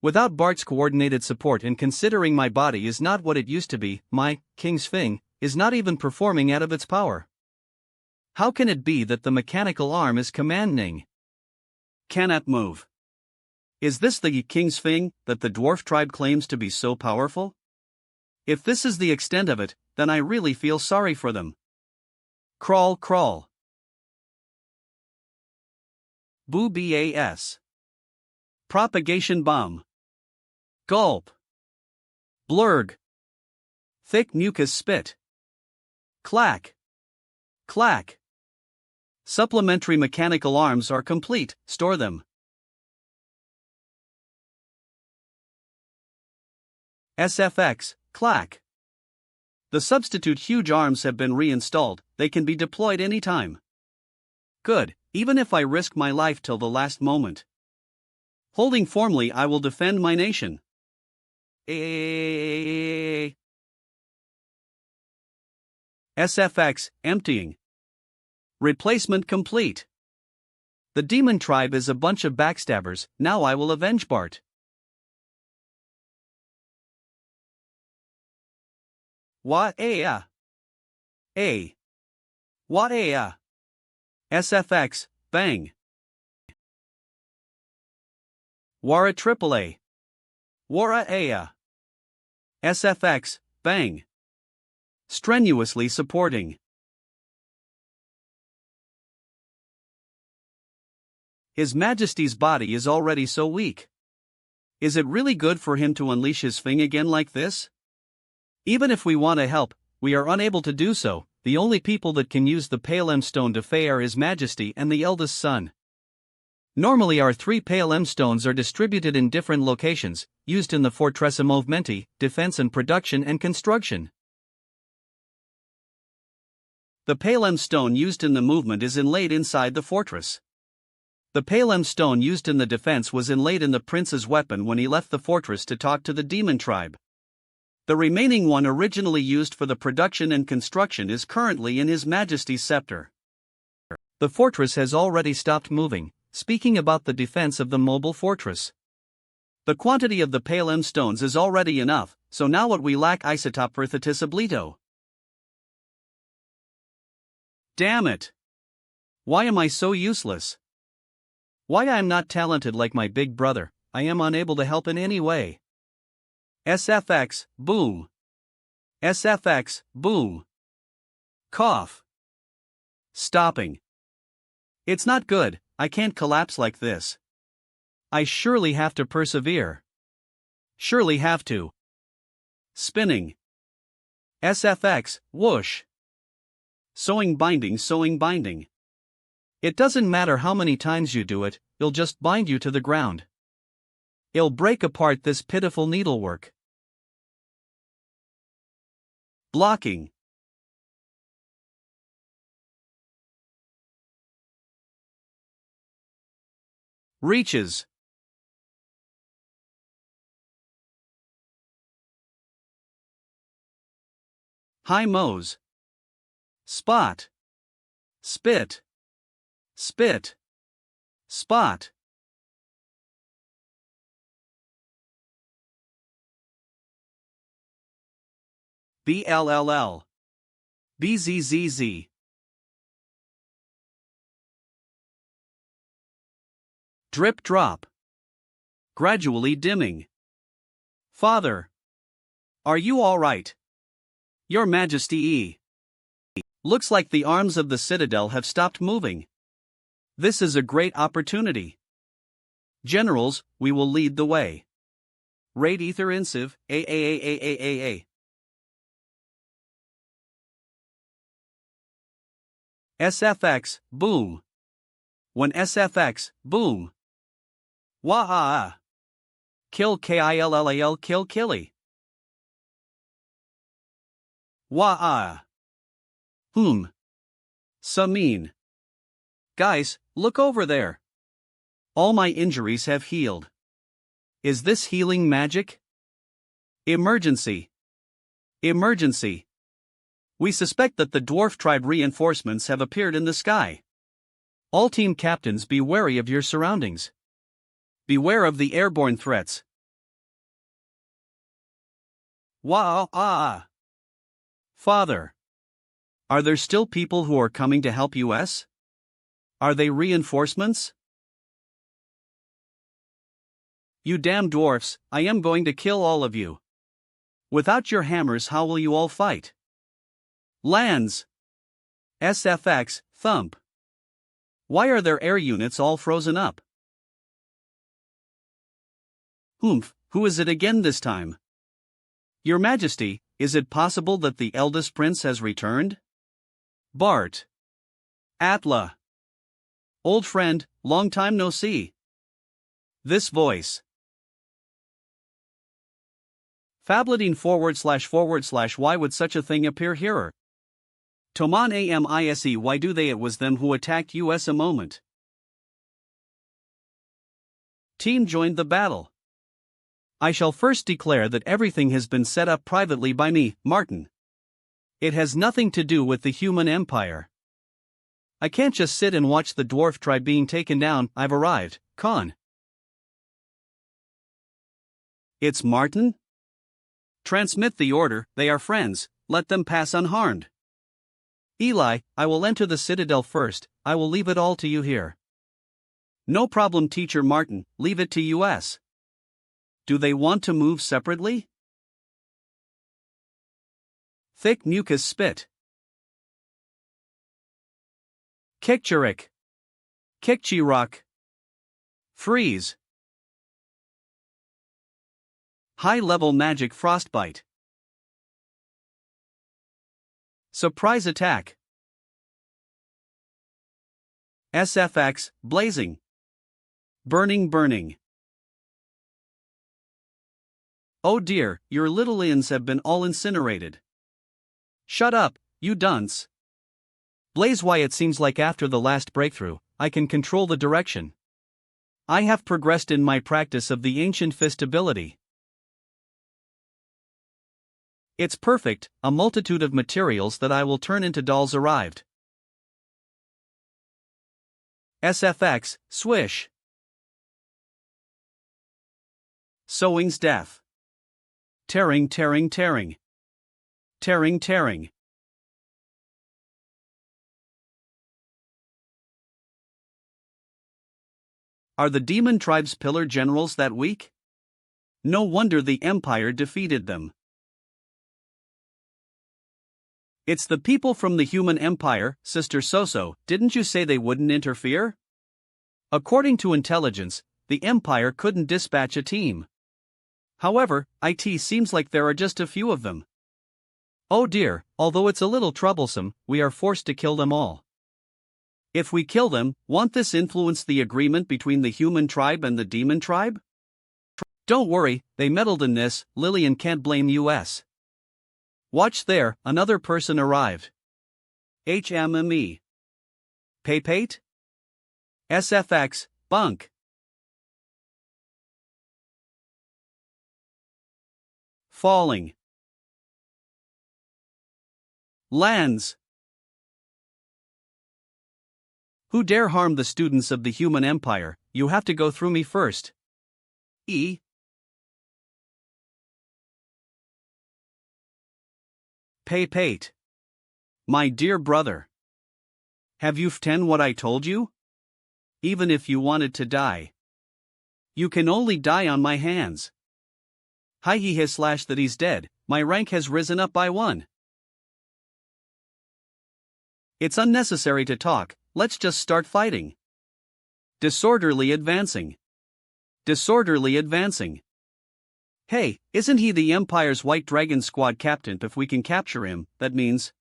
Without Bart's coordinated support and considering my body is not what it used to be, my King's Fing is not even performing out of its power. How can it be that the mechanical arm is commanding? Cannot move. Is this the King's Fing that the dwarf tribe claims to be so powerful? If this is the extent of it, then I really feel sorry for them. Crawl, crawl. Boo BAS. Propagation bomb. Gulp. Blurg. Thick mucus spit. Clack. Clack. Supplementary mechanical arms are complete, store them. SFX, clack. The substitute huge arms have been reinstalled, they can be deployed anytime. Good, even if I risk my life till the last moment. Holding formally, I will defend my nation. SFX, emptying. Replacement complete. The demon tribe is a bunch of backstabbers, now I will avenge Bart. What a. What a. SFX, bang. Wara AAA. Wara a. SFX, bang. Strenuously supporting. His Majesty's body is already so weak. Is it really good for him to unleash his Fing again like this? Even if we want to help, we are unable to do so. The only people that can use the Pale M Stone to Fey are His Majesty and the eldest son. Normally our 3 Pale M Stones are distributed in different locations, used in the Fortressa Movimenti, defense and production and construction. The Pale M Stone used in the movement is inlaid inside the fortress. The Pale M Stone used in the defense was inlaid in the prince's weapon when he left the fortress to talk to the demon tribe. The remaining one originally used for the production and construction is currently in His Majesty's scepter. The fortress has already stopped moving, speaking about the defense of the mobile fortress. The quantity of the Pale M Stones is already enough, so now what we lack isotope Verthatis Oblito. Damn it! Why am I so useless? Why I am not talented like my big brother, I am unable to help in any way. SFX, boom. SFX, boom. Cough. Stopping. It's not good, I can't collapse like this. I surely have to persevere. Surely have to. Spinning. SFX, whoosh. Sewing binding. It doesn't matter how many times you do it, it'll just bind you to the ground. It'll break apart this pitiful needlework. Blocking. Reaches. High mows. Spot. Spit. Spit. Spot. BLLL. BZZZ. Drip drop. Gradually dimming. Father. Are you all right? Your Majesty E. Looks like the arms of the citadel have stopped moving. This is a great opportunity. Generals, we will lead the way. Raid Ether Insiv, AAAAAAA. SFX, boom. When SFX, boom. Wah-ah. Kill KILLAL, kill killy. Wah-ah. Samin. Guys, look over there. All my injuries have healed. Is this healing magic? Emergency. Emergency. We suspect that the dwarf tribe reinforcements have appeared in the sky. All team captains, be wary of your surroundings. Beware of the airborne threats. Father. Are there still people who are coming to help us? Are they reinforcements? You damn dwarfs, I am going to kill all of you. Without your hammers, how will you all fight? Lands. SFX, thump. Why are their air units all frozen up? Humph, who is it again this time? Your Majesty, is it possible that the eldest prince has returned? Bart. Atla. Old friend, long time no see. This voice. Fabladine // why would such a thing appear here? Toman Amise, why do they? It was them who attacked us a moment. Team joined the battle. I shall first declare that everything has been set up privately by me, Martin. It has nothing to do with the human empire. I can't just sit and watch the dwarf tribe being taken down. I've arrived, Khan. It's Martin? Transmit the order, they are friends, let them pass unharmed. Eli, I will enter the citadel first, I will leave it all to you here. No problem, Teacher Martin, leave it to us. Do they want to move separately? Thick mucus spit. Kikchurik. Kikchirok. Freeze. High-level magic frostbite. Surprise attack. SFX, blazing. Burning. Oh dear, your little ins have been all incinerated. Shut up, you dunce. Blaze, why it seems like after the last breakthrough, I can control the direction. I have progressed in my practice of the ancient fist ability. It's perfect, a multitude of materials that I will turn into dolls arrived. SFX, swish. Sewing's death. Tearing. Are the demon tribe's pillar generals that weak? No wonder the Empire defeated them. It's the people from the human empire, Sister Soso, didn't you say they wouldn't interfere? According to intelligence, the Empire couldn't dispatch a team. However, it seems like there are just a few of them. Oh dear, although it's a little troublesome, we are forced to kill them all. If we kill them, won't this influence the agreement between the human tribe and the demon tribe? Don't worry, they meddled in this, Lillian can't blame us. Watch there, another person arrived. HMME. Paypate? SFX, bunk. Falling. Lands. Who dare harm the students of the human empire? You have to go through me first. E. Paypate. My dear brother. Have you f'ten what I told you? Even if you wanted to die, you can only die on my hands. Hi, he has slashed that he's dead, my rank has risen up by 1. It's unnecessary to talk, let's just start fighting. Disorderly advancing. Hey, isn't he the Empire's White Dragon squad captain? If we can capture him, that means.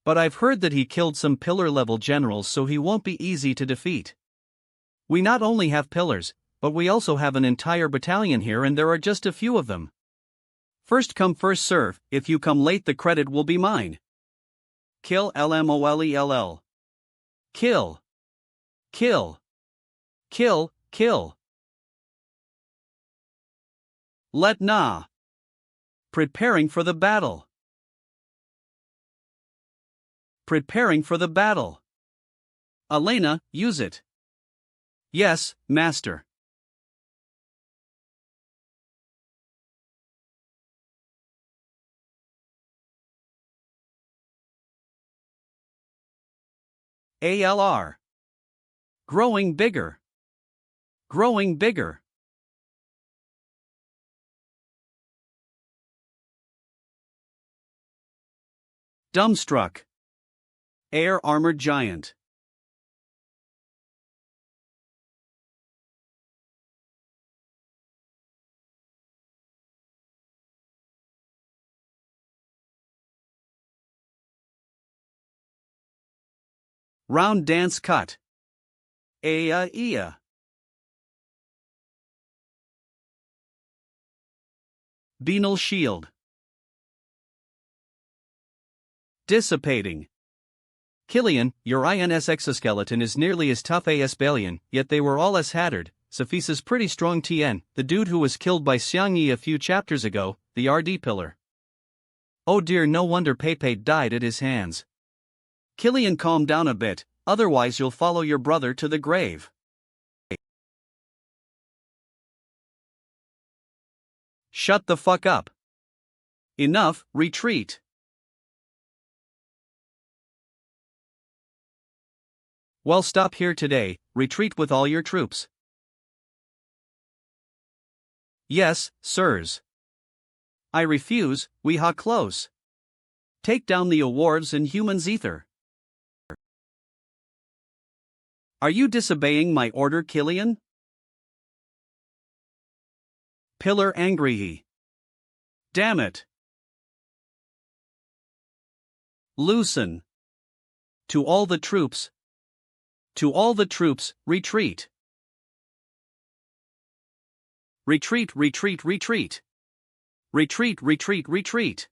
But I've heard that he killed some pillar-level generals, so he won't be easy to defeat. We not only have pillars, but we also have an entire battalion here, and there are just a few of them. First come first serve, if you come late the credit will be mine. Kill LMOLELL. Kill. Let nah. Preparing for the battle. Preparing for the battle. Elena, use it. Yes, master. ALR. Growing bigger. Growing bigger. Dumbstruck. Air armored giant. Round dance cut. Ea. Venal shield. Dissipating. Killian, your INS exoskeleton is nearly as tough as Balian, yet they were all as hattered. Sophisa's pretty strong TN, the dude who was killed by Xiangyi a few chapters ago, the RD pillar. Oh dear, no wonder Pepe died at his hands. Killian, calm down a bit, otherwise you'll follow your brother to the grave. Shut the fuck up. Enough, retreat. Well, stop here today, retreat with all your troops. Yes, sirs. I refuse, we ha close. Take down the awards and humans ether. Are you disobeying my order, Killian? Pillar angry. Damn it. Loosen. To all the troops. To all the troops, retreat. Retreat, retreat, retreat. Retreat, retreat, retreat.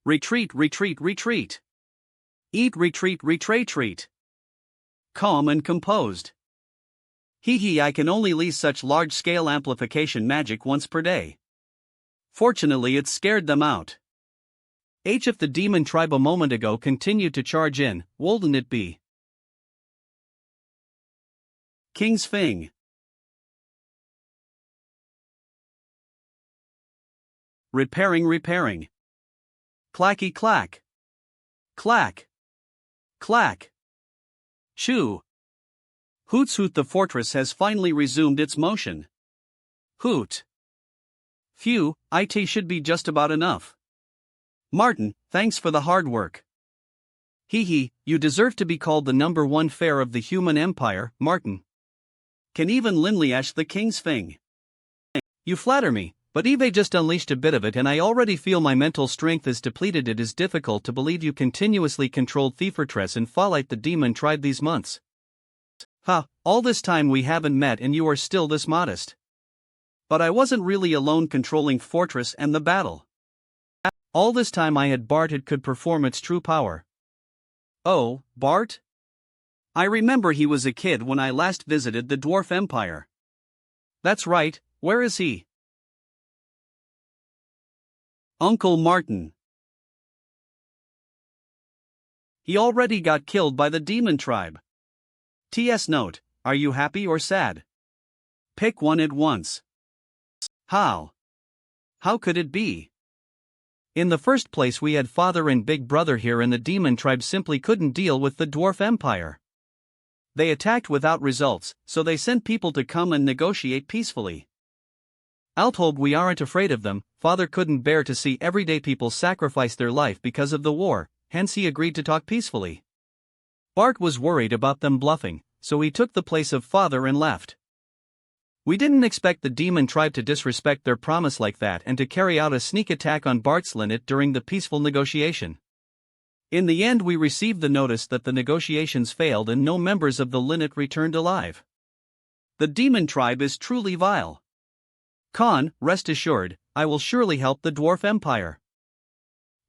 Retreat, retreat, retreat. Eat, retreat, retreat. Calm and composed. I can only lease such large-scale amplification magic once per day. Fortunately, it scared them out. If the demon tribe a moment ago continued to charge in, wouldn't it be? King's Fing. Repairing. Clacky clack. Clack. Clack. Shoo. Hoot, the fortress has finally resumed its motion. Hoot. Phew, it should be just about enough. Martin, thanks for the hard work. You deserve to be called the #1 fair of the human empire, Martin. Can even Linliash the King's Fing. You flatter me, but Eve just unleashed a bit of it and I already feel my mental strength is depleted. It is difficult to believe you continuously controlled Thiefertress and Fallite the demon tribe these months. All this time we haven't met and you are still this modest. But I wasn't really alone controlling Fortress and the battle. All this time I had Bart. It could perform its true power. Oh, Bart? I remember he was a kid when I last visited the Dwarf Empire. That's right, where is he? Uncle Martin. He already got killed by the demon tribe. TS note, are you happy or sad? Pick one at once. How? How could it be? In the first place, we had Father and Big Brother here and the demon tribe simply couldn't deal with the Dwarf Empire. They attacked without results, so they sent people to come and negotiate peacefully. Altob, we aren't afraid of them. Father couldn't bear to see everyday people sacrifice their life because of the war, hence he agreed to talk peacefully. Bart was worried about them bluffing, so he took the place of Father and left. We didn't expect the demon tribe to disrespect their promise like that and to carry out a sneak attack on Bart's Linnet during the peaceful negotiation. In the end, we received the notice that the negotiations failed and no members of the Linnet returned alive. The demon tribe is truly vile. Khan, rest assured, I will surely help the Dwarf Empire.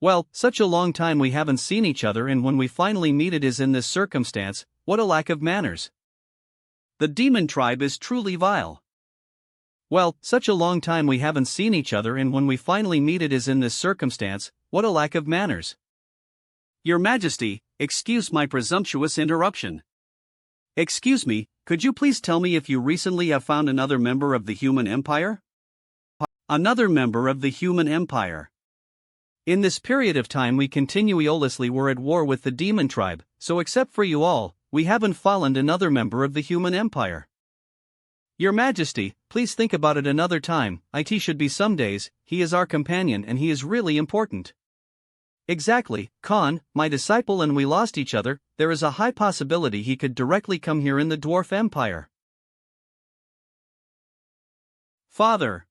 Well, such a long time we haven't seen each other, and when we finally meet it is in this circumstance. What a lack of manners. The demon tribe is truly vile. Well, such a long time we haven't seen each other, and when we finally meet it is in this circumstance. What a lack of manners. Your Majesty, excuse my presumptuous interruption. Excuse me, could you please tell me if you recently have found another member of the human empire? Another member of the human empire. In this period of time we continuously were at war with the demon tribe, so except for you all, we haven't fallen another member of the human empire. Your Majesty, please think about it another time. It should be some days. He is our companion and he is really important. Exactly, Khan, my disciple, and we lost each other. There is a high possibility he could directly come here in the Dwarf Empire. Father,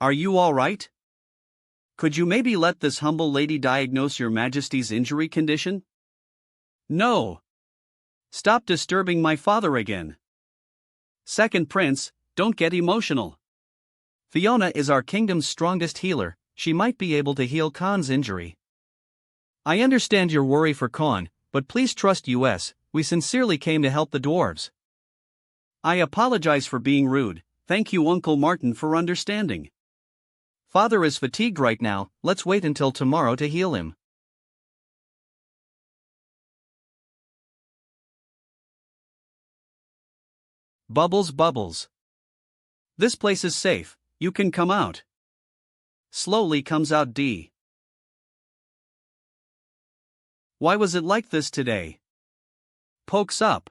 are you all right? Could you maybe let this humble lady diagnose your Majesty's injury condition? No. Stop disturbing my father again. Second Prince, don't get emotional. Fiona is our kingdom's strongest healer. She might be able to heal Khan's injury. I understand your worry for Khan, but please trust us, we sincerely came to help the dwarves. I apologize for being rude. Thank you, Uncle Martin, for understanding. Father is fatigued right now. Let's wait until tomorrow to heal him. Bubbles, bubbles. This place is safe, you can come out. Slowly comes out D. Why was it like this today? Pokes up.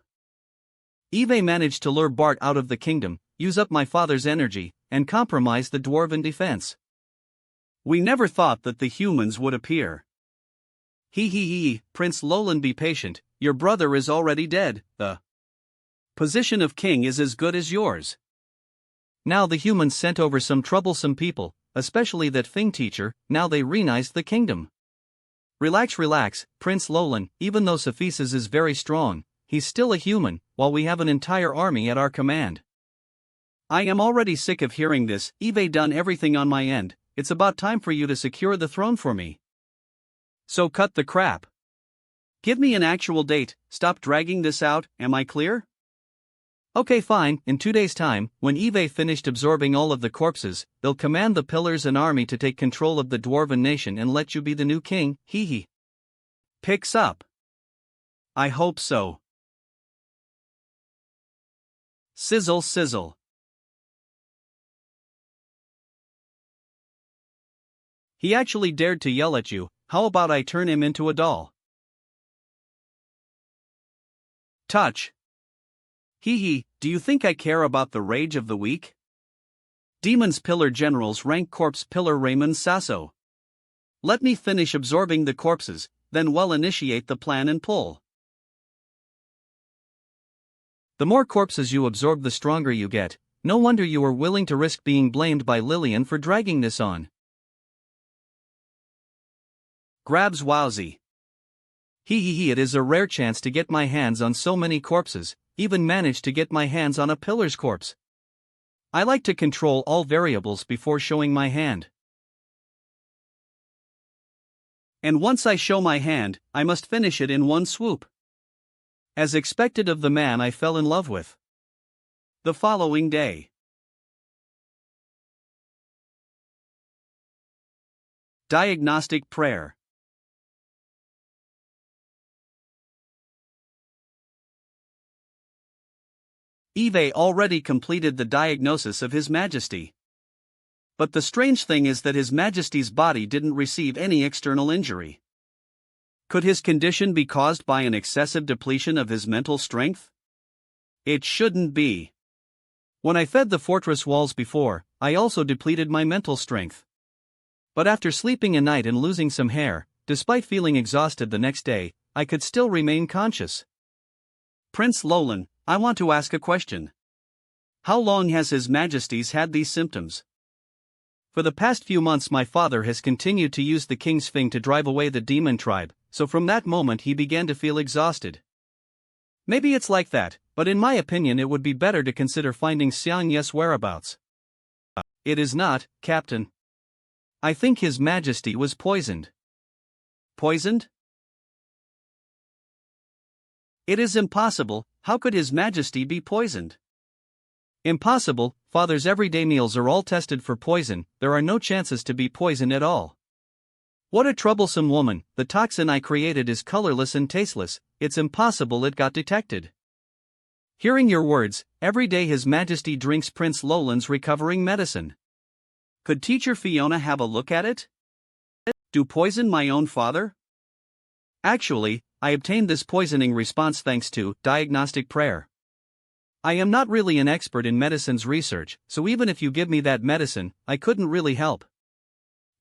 Eve managed to lure Bart out of the kingdom, use up my father's energy, and compromise the dwarven defense. We never thought that the humans would appear. Prince Lolan, be patient, your brother is already dead. The position of king is as good as yours. Now the humans sent over some troublesome people, especially that Fing teacher. Now they realized the kingdom. Relax, Prince Lolan, even though Cephesus is very strong, he's still a human, while we have an entire army at our command. I am already sick of hearing this. Eve done everything on my end, it's about time for you to secure the throne for me. So cut the crap. Give me an actual date, stop dragging this out, am I clear? Okay, fine, in 2 days' time, when Eve finished absorbing all of the corpses, they'll command the pillars and army to take control of the dwarven nation and let you be the new king. Picks up. I hope so. Sizzle, sizzle. He actually dared to yell at you. How about I turn him into a doll? Touch. Do you think I care about the rage of the weak? Demon's pillar generals rank corpse pillar Raymond Sasso. Let me finish absorbing the corpses, then we'll initiate the plan and pull. The more corpses you absorb, the stronger you get. No wonder you were willing to risk being blamed by Lillian for dragging this on. Grabs Wowsy. It is a rare chance to get my hands on so many corpses, even managed to get my hands on a pillar's corpse. I like to control all variables before showing my hand. And once I show my hand, I must finish it in one swoop. As expected of the man I fell in love with. The following day. Diagnostic prayer. Eve already completed the diagnosis of His Majesty. But the strange thing is that His Majesty's body didn't receive any external injury. Could his condition be caused by an excessive depletion of his mental strength? It shouldn't be. When I fed the fortress walls before, I also depleted my mental strength. But after sleeping a night and losing some hair, despite feeling exhausted the next day, I could still remain conscious. Prince Lolan, I want to ask a question. How long has His Majesty's had these symptoms? For the past few months my father has continued to use the King's Fing to drive away the demon tribe, so from that moment he began to feel exhausted. Maybe it's like that, but in my opinion it would be better to consider finding Xiang Yes' whereabouts. It is not, Captain. I think His Majesty was poisoned. Poisoned? It is impossible. How could His Majesty be poisoned? Impossible, father's everyday meals are all tested for poison, there are no chances to be poisoned at all. What a troublesome woman, the toxin I created is colorless and tasteless, it's impossible it got detected. Hearing your words, every day His Majesty drinks Prince Lolan's recovering medicine. Could Teacher Fiona have a look at it? Do poison my own father? Actually, I obtained this poisoning response thanks to diagnostic prayer. I am not really an expert in medicine's research, so even if you give me that medicine, I couldn't really help.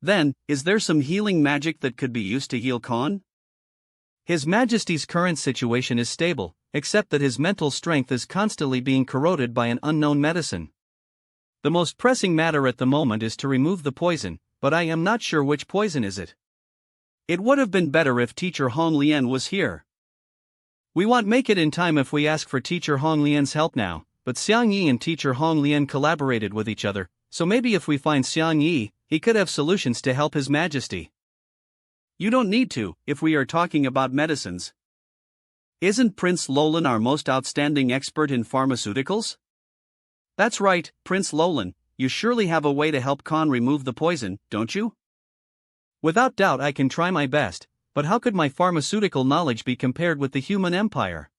Then, is there some healing magic that could be used to heal Khan? His Majesty's current situation is stable, except that his mental strength is constantly being corroded by an unknown medicine. The most pressing matter at the moment is to remove the poison, but I am not sure which poison is it. It would have been better if Teacher Hong Lian was here. We won't make it in time if we ask for Teacher Hong Lian's help now, but Xiang Yi and Teacher Hong Lian collaborated with each other, so maybe if we find Xiang Yi, he could have solutions to help His Majesty. You don't need to, if we are talking about medicines. Isn't Prince Lolan our most outstanding expert in pharmaceuticals? That's right, Prince Lolan, you surely have a way to help Khan remove the poison, don't you? Without doubt I can try my best, but how could my pharmaceutical knowledge be compared with the human empire?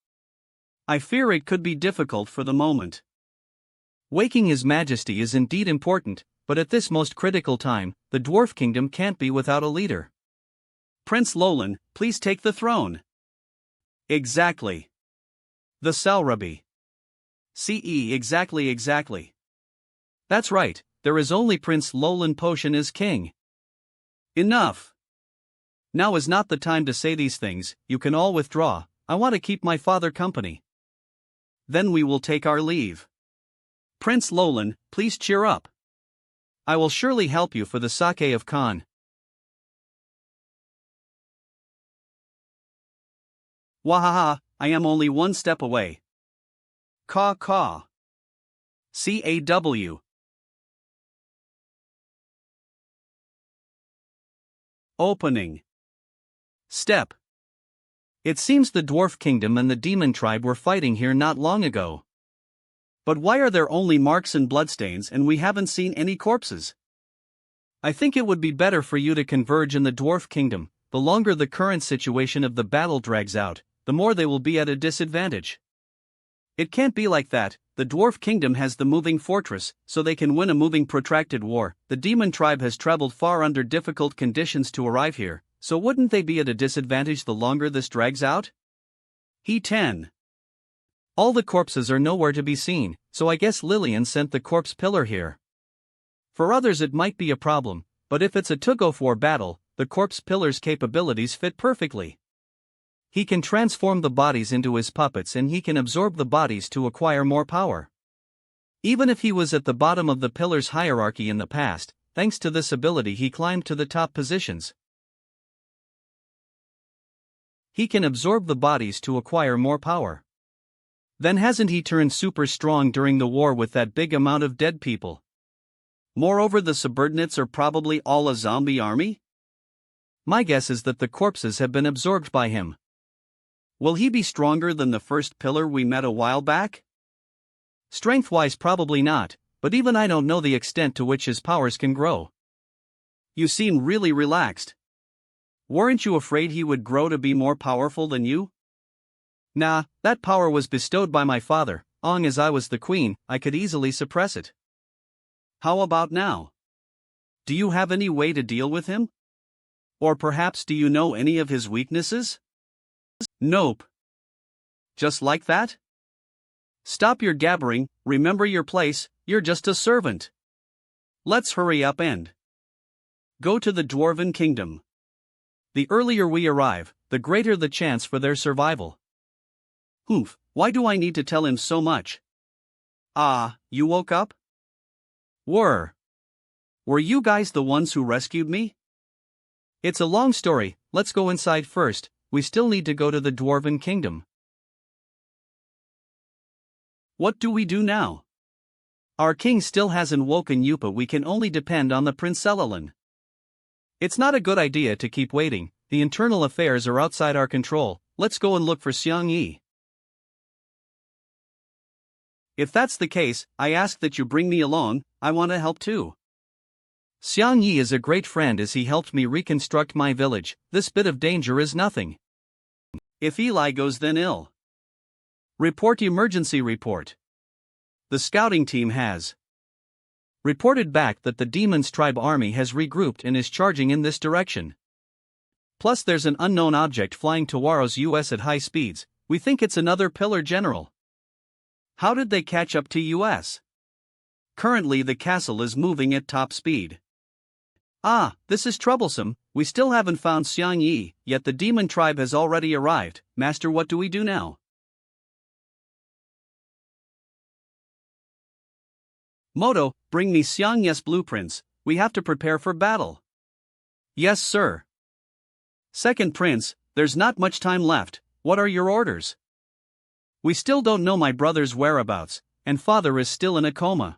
I fear it could be difficult for the moment. Waking His Majesty is indeed important, but at this most critical time, the Dwarf Kingdom can't be without a leader. Prince Lolan, please take the throne. Exactly. The Salrabi. Exactly. That's right, there is only Prince Lolan Potion as king. Enough. Now is not the time to say these things, you can all withdraw, I want to keep my father company. Then we will take our leave. Prince Lolan, please cheer up. I will surely help you for the sake of Khan. Wahaha, I am only one step away. Caw. CAW. Opening. Step. It seems the Dwarf Kingdom and the Demon Tribe were fighting here not long ago. But why are there only marks and bloodstains and we haven't seen any corpses? I think it would be better for you to converge in the Dwarf Kingdom. The longer the current situation of the battle drags out, the more they will be at a disadvantage. It can't be like that, the Dwarf Kingdom has the moving fortress, so they can win a moving protracted war. The Demon Tribe has traveled far under difficult conditions to arrive here, so wouldn't they be at a disadvantage the longer this drags out? He 10. All the corpses are nowhere to be seen, so I guess Lillian sent the corpse pillar here. For others it might be a problem, but if it's a tug-of-war battle, the corpse pillar's capabilities fit perfectly. He can transform the bodies into his puppets and he can absorb the bodies to acquire more power. Even if he was at the bottom of the pillar's hierarchy in the past, thanks to this ability he climbed to the top positions. He can absorb the bodies to acquire more power. Then hasn't he turned super strong during the war with that big amount of dead people? Moreover, the subordinates are probably all a zombie army? My guess is that the corpses have been absorbed by him. Will he be stronger than the first pillar we met a while back? Strength-wise probably not, but even I don't know the extent to which his powers can grow. You seem really relaxed. Weren't you afraid he would grow to be more powerful than you? Nah, that power was bestowed by my father, long as I was the queen, I could easily suppress it. How about now? Do you have any way to deal with him? Or perhaps do you know any of his weaknesses? Nope. Just like that? Stop your gabbering, remember your place, you're just a servant. Let's hurry up and go to the Dwarven Kingdom. The earlier we arrive, the greater the chance for their survival. Humph, why do I need to tell him so much? Ah, you woke up? Were you guys the ones who rescued me? It's a long story, let's go inside first, we still need to go to the Dwarven Kingdom. What do we do now? Our king still hasn't woken Yupa, we can only depend on the Prince Elalan. It's not a good idea to keep waiting, the internal affairs are outside our control, let's go and look for Xiang Yi. If that's the case, I ask that you bring me along, I want to help too. Xiang Yi is a great friend as he helped me reconstruct my village. This bit of danger is nothing. If Eli goes then ill. Report emergency report. The scouting team has reported back that the Demon's Tribe army has regrouped and is charging in this direction. Plus there's an unknown object flying towards US at high speeds. We think it's another pillar general. How did they catch up to US? Currently the castle is moving at top speed. Ah, this is troublesome. We still haven't found Xiang Yi, yet the Demon Tribe has already arrived. Master, what do we do now? Moto, bring me Xiang Yi's blueprints. We have to prepare for battle. Yes, sir. Second Prince, there's not much time left. What are your orders? We still don't know my brother's whereabouts, and father is still in a coma.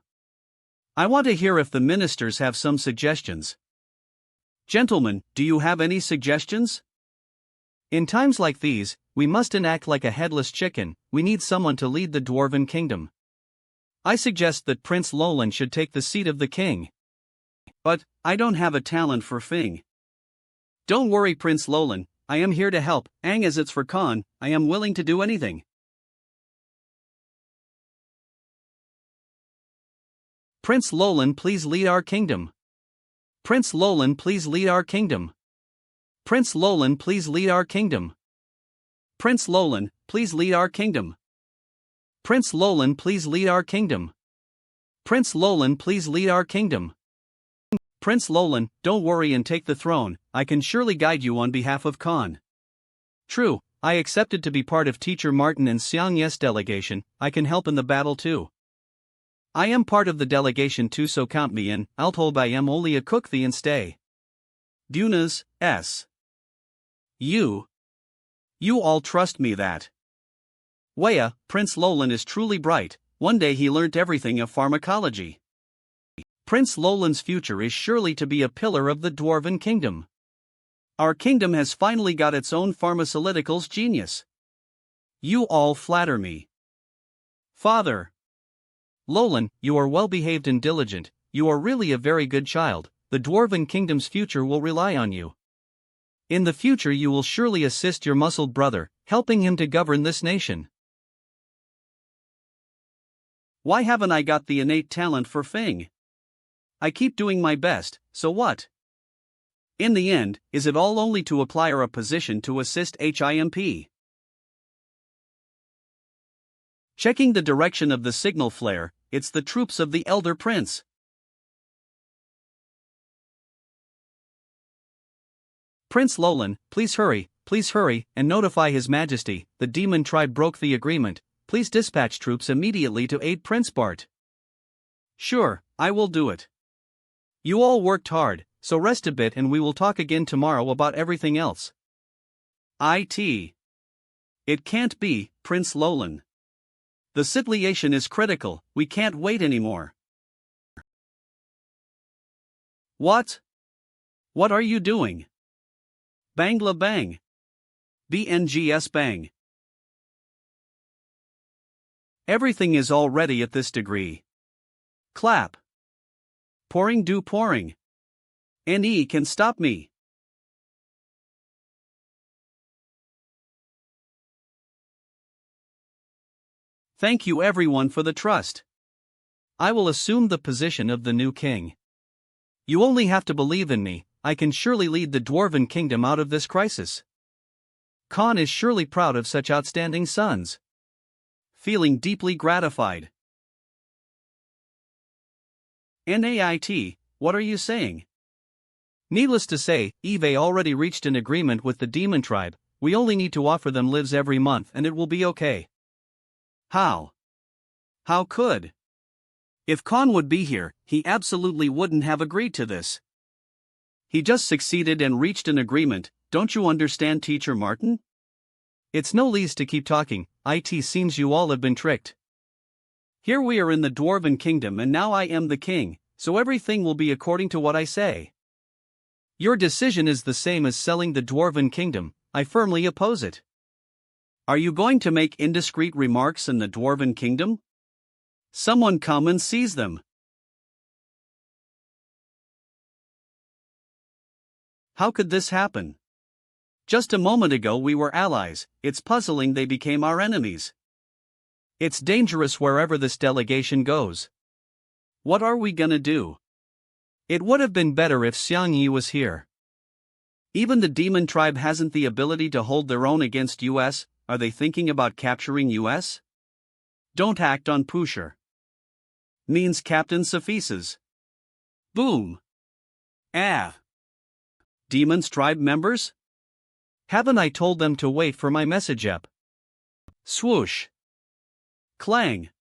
I want to hear if the ministers have some suggestions. Gentlemen, do you have any suggestions? In times like these, we mustn't act like a headless chicken. We need someone to lead the Dwarven Kingdom. I suggest that Prince Lolan should take the seat of the king. But I don't have a talent for Fing. Don't worry, Prince Lolan, I am here to help. Ang, as it's for Khan, I am willing to do anything. Prince Lolan, please lead our kingdom. Prince Lolan, please lead our kingdom. Prince Lolan, please lead our kingdom. Prince Lolan, please lead our kingdom. Prince Lolan, please lead our kingdom. Prince Lolan, please lead our kingdom. Prince Lolan, don't worry and take the throne. I can surely guide you on behalf of Khan. True, I accepted to be part of Teacher Martin and Xiang Yi's delegation. I can help in the battle too. I am part of the delegation too, so count me in. I'll hold I am only a cook thee and stay. Dunas, S. You all trust me that. Waya, Prince Lolan is truly bright. One day he learnt everything of pharmacology. Prince Lolan's future is surely to be a pillar of the Dwarven Kingdom. Our kingdom has finally got its own pharmaceuticals genius. You all flatter me. Father. Lolan, you are well behaved and diligent. You are really a very good child. The Dwarven Kingdom's future will rely on you. In the future you will surely assist your muscled brother, helping him to govern this nation. Why haven't I got the innate talent for Fing? I keep doing my best, so what? In the end, is it all only to apply a position to assist HIMP? Checking the direction of the signal flare, it's the troops of the Elder Prince. Prince Lolan, please hurry, and notify His Majesty. The Demon Tribe broke the agreement. Please dispatch troops immediately to aid Prince Bart. Sure, I will do it. You all worked hard, so rest a bit and we will talk again tomorrow about everything else. It can't be, Prince Lolan. The situation is critical, we can't wait anymore. What? What are you doing? Bangla bang. BNGS bang. Everything is all ready at this degree. Clap. Pouring do pouring. NE can stop me. Thank you everyone for the trust. I will assume the position of the new king. You only have to believe in me. I can surely lead the Dwarven Kingdom out of this crisis. Khan is surely proud of such outstanding sons. Feeling deeply gratified. NAIT, what are you saying? Needless to say, Eve already reached an agreement with the Demon Tribe. We only need to offer them lives every month and it will be okay. How? How could? If Khan would be here, he absolutely wouldn't have agreed to this. He just succeeded and reached an agreement. Don't you understand, Teacher Martin? It's no lease to keep talking. It seems you all have been tricked. Here we are in the Dwarven Kingdom and now I am the king, so everything will be according to what I say. Your decision is the same as selling the Dwarven Kingdom. I firmly oppose it. Are you going to make indiscreet remarks in the Dwarven Kingdom? Someone come and seize them. How could this happen? Just a moment ago we were allies, it's puzzling they became our enemies. It's dangerous wherever this delegation goes. What are we gonna do? It would have been better if Xiang Yi was here. Even the demon tribe hasn't the ability to hold their own against US, are they thinking about capturing US? Don't act on pusher. Means Captain suffices. Boom. Ah. Demon's tribe members? Haven't I told them to wait for my message up? Swoosh. Clang.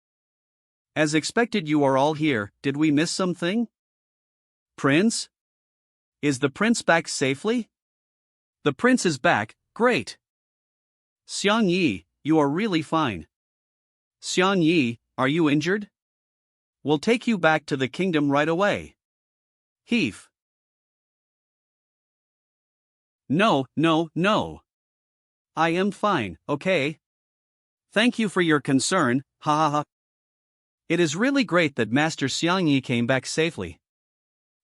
As expected you are all here, did we miss something? Prince? Is the prince back safely? The prince is back, great. Xiang Yi, you are really fine. Xiang Yi, are you injured? We'll take you back to the kingdom right away. Heaf. No. I am fine, okay? Thank you for your concern, ha ha ha. It is really great that Master Xiang Yi came back safely.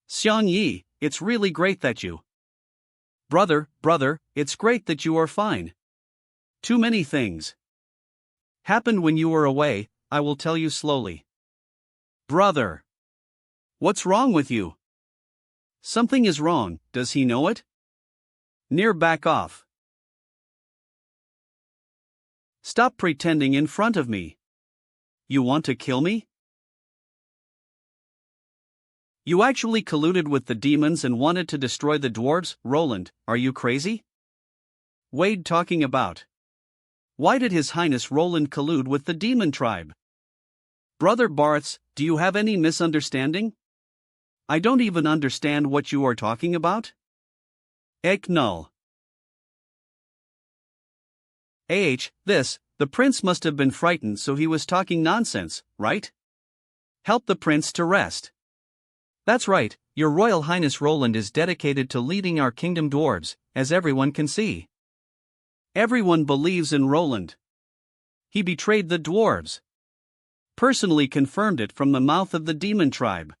Xiang Yi, it's really great that you. Brother, it's great that you are fine. Too many things happened when you were away, I will tell you slowly. Brother. What's wrong with you? Something is wrong, does he know it? Near back off. Stop pretending in front of me. You want to kill me? You actually colluded with the demons and wanted to destroy the dwarves, Roland, are you crazy? Wade talking about. Why did His Highness Roland collude with the demon tribe? Brother Barths, do you have any misunderstanding? I don't even understand what you are talking about. Ek null. The prince must have been frightened so he was talking nonsense, right? Help the prince to rest. That's right, your Royal Highness Roland is dedicated to leading our kingdom dwarves, as everyone can see. Everyone believes in Roland. He betrayed the dwarves. Personally confirmed it from the mouth of the demon tribe.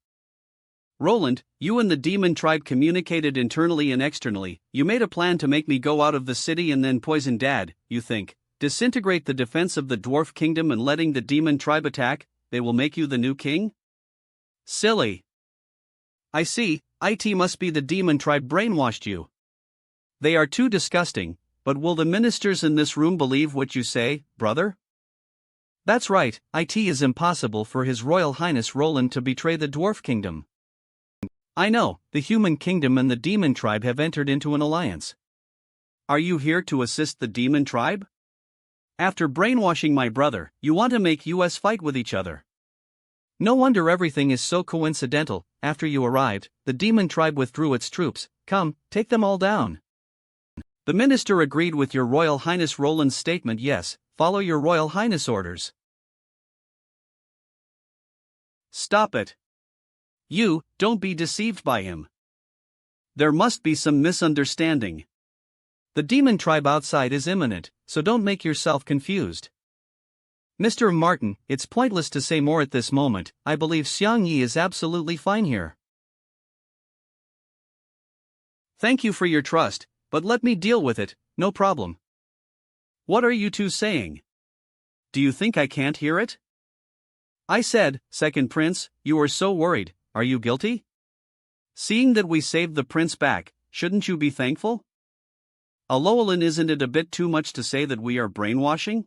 Roland, you and the demon tribe communicated internally and externally, you made a plan to make me go out of the city and then poison Dad, you think, disintegrate the defense of the dwarf kingdom and letting the demon tribe attack, they will make you the new king? Silly. I see, it must be the demon tribe brainwashed you. They are too disgusting, but will the ministers in this room believe what you say, brother? That's right, it is impossible for His Royal Highness Roland to betray the dwarf kingdom. I know, the human kingdom and the demon tribe have entered into an alliance. Are you here to assist the demon tribe? After brainwashing my brother, you want to make us fight with each other. No wonder everything is so coincidental. After you arrived, the demon tribe withdrew its troops. Come, take them all down. The minister agreed with your Royal Highness Roland's statement. Yes, follow your Royal Highness orders. Stop it. You, don't be deceived by him. There must be some misunderstanding. The demon tribe outside is imminent, so don't make yourself confused. Mr. Martin, it's pointless to say more at this moment. I believe Xiang Yi is absolutely fine here. Thank you for your trust, but let me deal with it, no problem. What are you two saying? Do you think I can't hear it? I said, Second Prince, you are so worried, are you guilty? Seeing that we saved the prince back, shouldn't you be thankful? Alolan, isn't it a bit too much to say that we are brainwashing?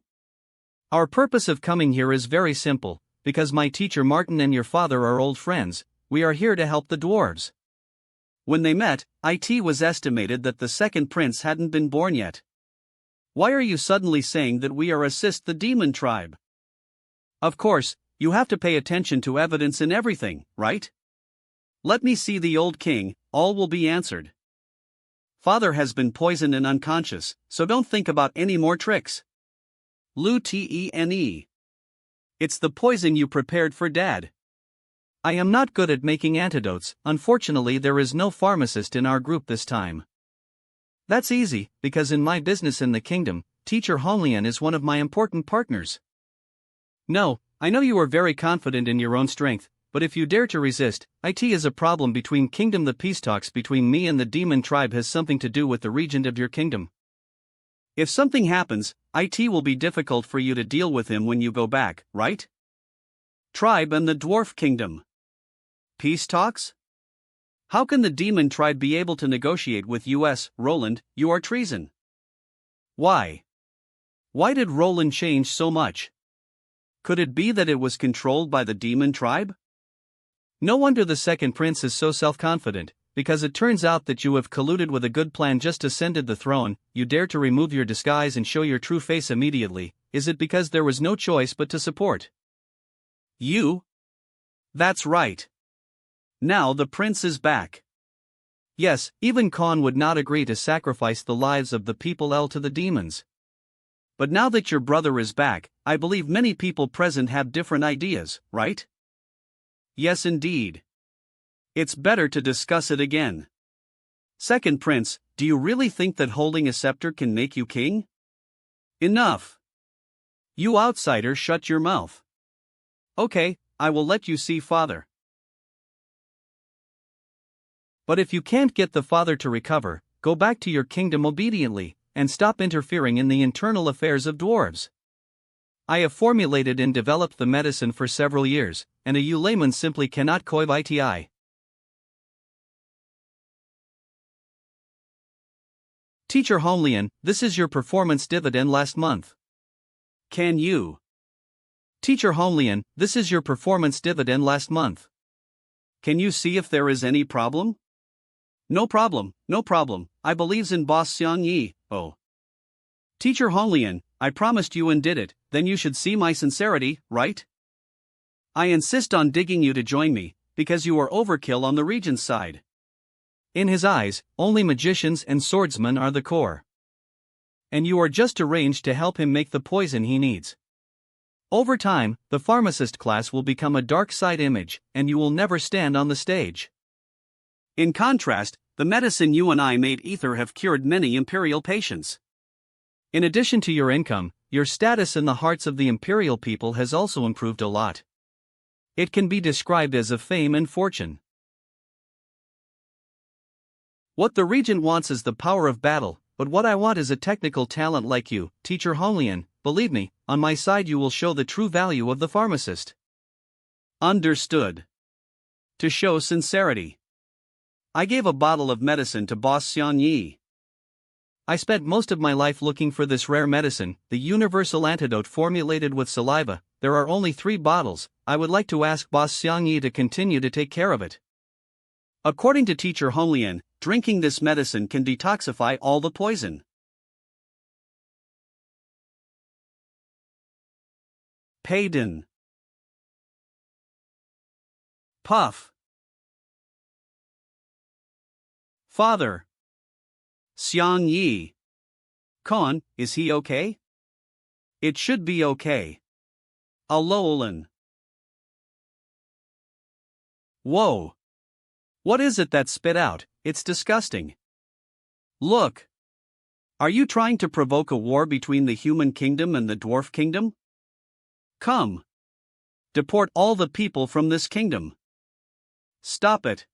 Our purpose of coming here is very simple, because my teacher Martin and your father are old friends, we are here to help the dwarves. When they met, it was estimated that the second prince hadn't been born yet. Why are you suddenly saying that we are assist the demon tribe? Of course, you have to pay attention to evidence in everything, right? Let me see the old king, all will be answered. Father has been poisoned and unconscious, so don't think about any more tricks. Lieutenant. It's the poison you prepared for Dad. I am not good at making antidotes, unfortunately there is no pharmacist in our group this time. That's easy, because in my business in the kingdom, Teacher Honglian is one of my important partners. No, I know you are very confident in your own strength, but if you dare to resist, it is a problem between kingdom. The peace talks between me and the demon tribe has something to do with the regent of your kingdom. If something happens, it will be difficult for you to deal with him when you go back, right? Tribe and the dwarf kingdom. Peace talks? How can the demon tribe be able to negotiate with us, Roland? You are treason. Why? Why did Roland change so much? Could it be that it was controlled by the demon tribe? No wonder the second prince is so self-confident, because it turns out that you have colluded with a good plan. Just ascended the throne, you dare to remove your disguise and show your true face immediately. Is it because there was no choice but to support you? That's right. Now the prince is back. Yes, even Khan would not agree to sacrifice the lives of the people to the demons. But now that your brother is back, I believe many people present have different ideas, right? Yes, indeed. It's better to discuss it again. Second prince, do you really think that holding a scepter can make you king? Enough. You outsider, shut your mouth. Okay, I will let you see father. But if you can't get the father to recover, go back to your kingdom obediently, and stop interfering in the internal affairs of dwarves. I have formulated and developed the medicine for several years, and a layman simply cannot coive iti. Teacher Homelian, this is your performance dividend last month. Can you? Teacher Homelian, this is your performance dividend last month. Can you see if there is any problem? No problem, no problem, I believes in boss Xiang Yi, oh. Teacher Homelian, I promised you and did it, then you should see my sincerity, right? I insist on digging you to join me, because you are overkill on the regent's side. In his eyes, only magicians and swordsmen are the core. And you are just arranged to help him make the poison he needs. Over time, the pharmacist class will become a dark side image, and you will never stand on the stage. In contrast, the medicine you and I made ether have cured many imperial patients. In addition to your income, your status in the hearts of the imperial people has also improved a lot. It can be described as a fame and fortune. What the regent wants is the power of battle, but what I want is a technical talent like you, Teacher Homelian. Believe me, on my side you will show the true value of the pharmacist. Understood. To show sincerity, I gave a bottle of medicine to boss Xiang Yi. I spent most of my life looking for this rare medicine, the universal antidote formulated with saliva. There are only 3 bottles. I would like to ask boss Xiang Yi to continue to take care of it. According to Teacher Homelian, drinking this medicine can detoxify all the poison. Payden. Puff. Father. Xiang Yi. Khan, is he okay? It should be okay. Alolan. Whoa. What is it that spit out? It's disgusting. Look. Are you trying to provoke a war between the human kingdom and the dwarf kingdom? Come. Deport all the people from this kingdom. Stop it.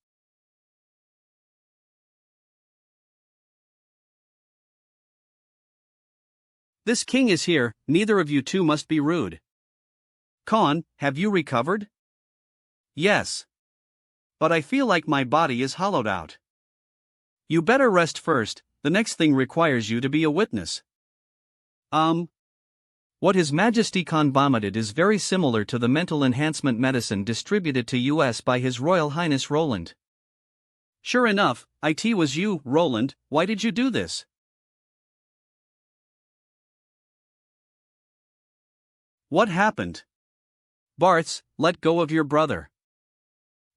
This king is here, neither of you two must be rude. Khan, have you recovered? Yes. But I feel like my body is hollowed out. You better rest first, the next thing requires you to be a witness. What His Majesty Khan vomited is very similar to the mental enhancement medicine distributed to US by His Royal Highness Roland. Sure enough, it was you, Roland. Why did you do this? What happened? Barths, let go of your brother.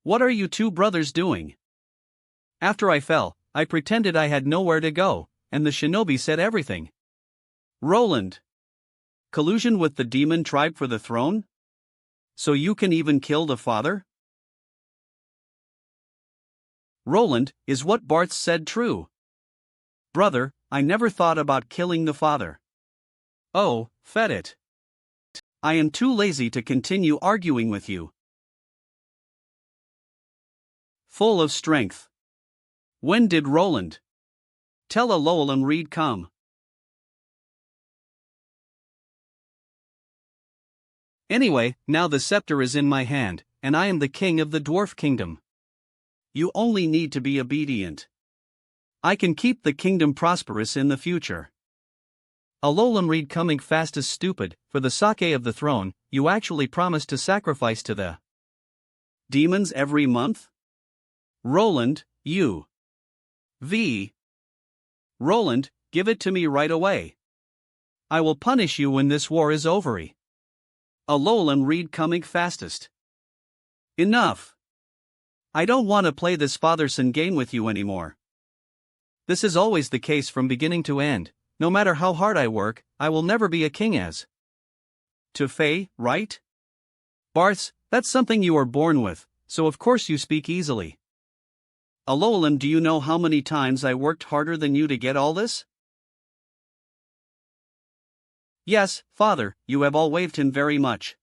What are you two brothers doing? After I fell, I pretended I had nowhere to go, and the shinobi said everything. Roland. Collusion with the demon tribe for the throne? So you can even kill the father? Roland, is what Barths said true? Brother, I never thought about killing the father. Oh, fed it. I am too lazy to continue arguing with you. Full of strength. When did Roland tell a Lowell and Reed come? Anyway, now the scepter is in my hand, and I am the king of the dwarf kingdom. You only need to be obedient. I can keep the kingdom prosperous in the future. Alolan Reed coming fast is stupid. For the sake of the throne, you actually promised to sacrifice to the demons every month? Roland, you. Roland, give it to me right away. I will punish you when this war is over. Alolan Reed coming fastest. Enough. I don't want to play this father-son game with you anymore. This is always the case from beginning to end. No matter how hard I work, I will never be a king as. To Fae, right? Barths, that's something you are born with, so of course you speak easily. Alolan, do you know how many times I worked harder than you to get all this? Yes, father, you have all waved him very much.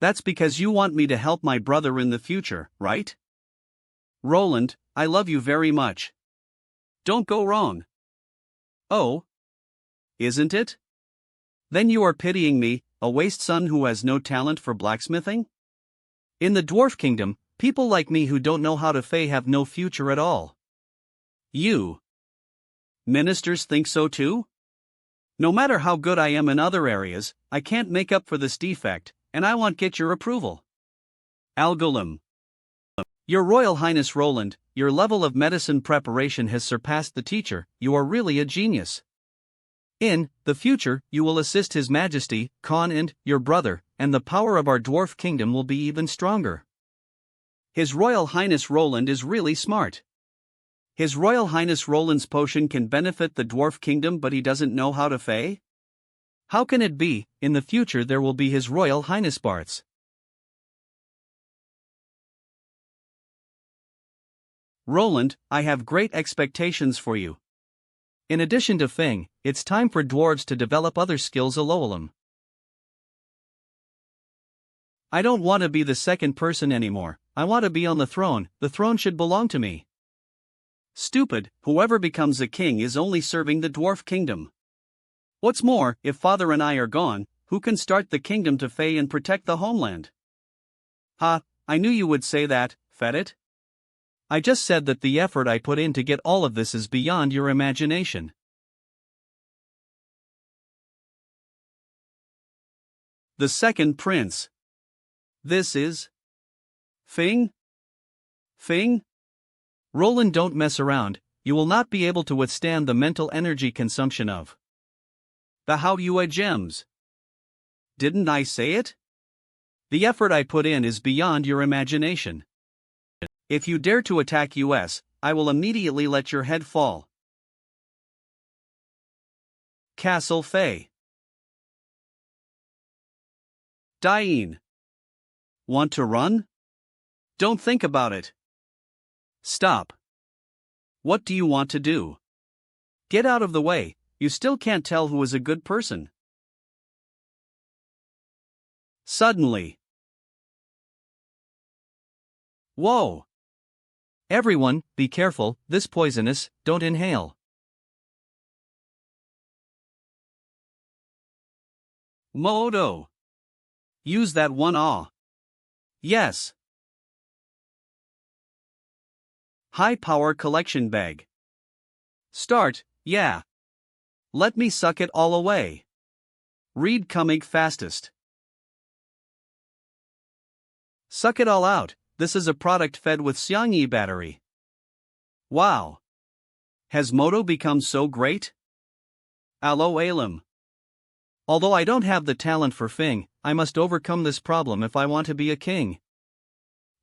That's because you want me to help my brother in the future, right? Roland, I love you very much. Don't go wrong. Oh? Isn't it? Then you are pitying me, a waste son who has no talent for blacksmithing? In the dwarf kingdom, people like me who don't know how to Fae have no future at all. You ministers think so too? No matter how good I am in other areas, I can't make up for this defect, and I want get your approval. Algolum. Your Royal Highness Roland, your level of medicine preparation has surpassed the teacher. You are really a genius. In the future, you will assist His Majesty, Khan and your brother, and the power of our dwarf kingdom will be even stronger. His Royal Highness Roland is really smart. His Royal Highness Roland's potion can benefit the dwarf kingdom, but he doesn't know how to Fae? How can it be? In the future there will be His Royal Highness Barths. Roland, I have great expectations for you. In addition to Fing, it's time for dwarves to develop other skills. Alolan. I don't want to be the second person anymore. I want to be on the throne should belong to me. Stupid, whoever becomes a king is only serving the dwarf kingdom. What's more, if father and I are gone, who can start the kingdom to Fae and protect the homeland? Ha, I knew you would say that, Fedit. I just said that the effort I put in to get all of this is beyond your imagination. The second prince. This is Fing? Roland, don't mess around, you will not be able to withstand the mental energy consumption of the Howua gems. Didn't I say it? The effort I put in is beyond your imagination. If you dare to attack us, I will immediately let your head fall. Castle Fae. Daren. Want to run? Don't think about it. Stop. What do you want to do? Get out of the way, you still can't tell who is a good person. Suddenly. Whoa! Everyone, be careful, this poisonous, don't inhale. Modo. Use that one awe. Yes. High power collection bag. Start, yeah. Let me suck it all away. Reed coming fastest. Suck it all out. This is a product fed with Xiangyi battery. Wow. Has Moto become so great? Alo Alim. Although I don't have the talent for Fing, I must overcome this problem if I want to be a king.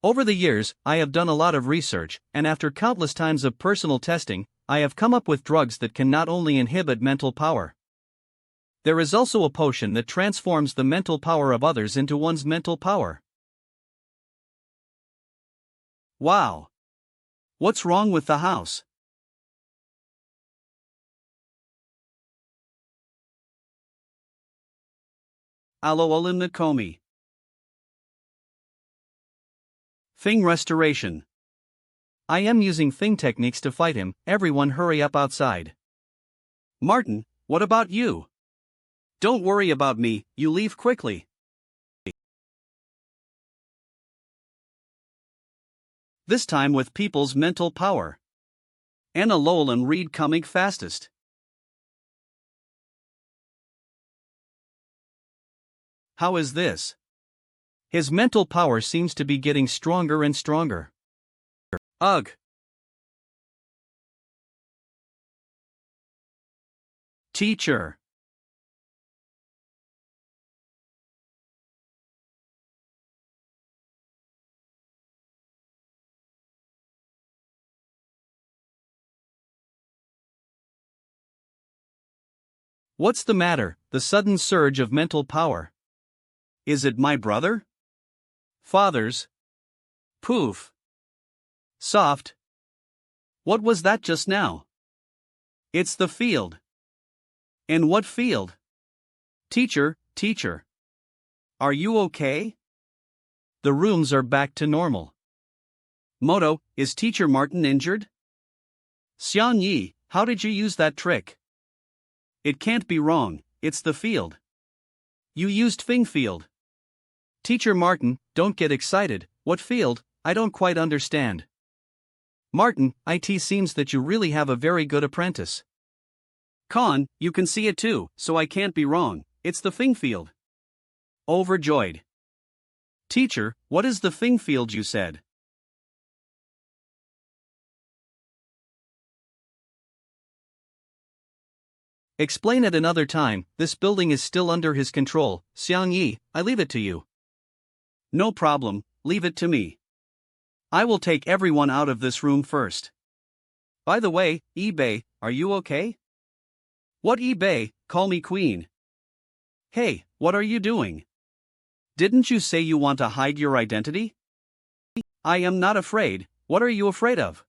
Over the years, I have done a lot of research, and after countless times of personal testing, I have come up with drugs that can not only inhibit mental power. There is also a potion that transforms the mental power of others into one's mental power. Wow. What's wrong with the house? aloolin nakomi. Thing restoration. I am using thing techniques to fight him, everyone hurry up outside. Martin, what about you? Don't worry about me, you leave quickly. This time with people's mental power. Anna Lowell read comic fastest. How is this? His mental power seems to be getting stronger and stronger. Ugh. Teacher. What's the matter? The sudden surge of mental power. Is it my brother? Father's? Poof. Soft. What was that just now? It's the field. And what field? Teacher, teacher. Are you okay? The rooms are back to normal. Moto, is Teacher Martin injured? Xian Yi, how did you use that trick? It can't be wrong, it's the field. You used Fing field. Teacher Martin, don't get excited, what field? I don't quite understand. Martin, it seems that you really have a very good apprentice. Con, you can see it too, so I can't be wrong, it's the Fing field. Overjoyed. Teacher, what is the Fing field you said? Explain at another time, this building is still under his control, Xiang Yi, I leave it to you. No problem, leave it to me. I will take everyone out of this room first. By the way, eBay, are you okay? What eBay, call me queen. Hey, what are you doing? Didn't you say you want to hide your identity? I am not afraid, what are you afraid of?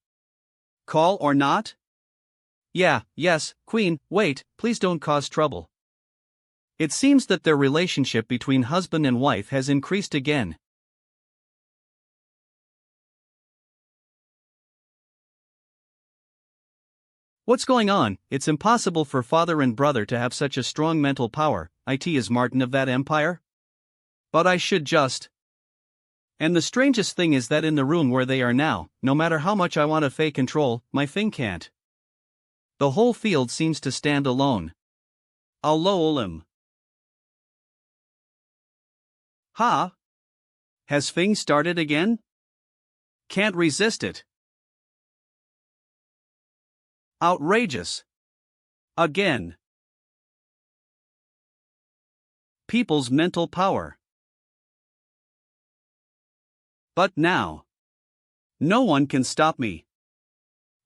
Call or not? Yeah, yes, Queen, wait, please don't cause trouble. It seems that their relationship between husband and wife has increased again. What's going on? It's impossible for father and brother to have such a strong mental power. It is Martin of that empire? But I should just. And the strangest thing is that in the room where they are now, no matter how much I want to fake control, my thing can't. The whole field seems to stand alone. Alolim. Ha? Has Fing started again? Can't resist it. Outrageous. Again. People's mental power. But now. No one can stop me.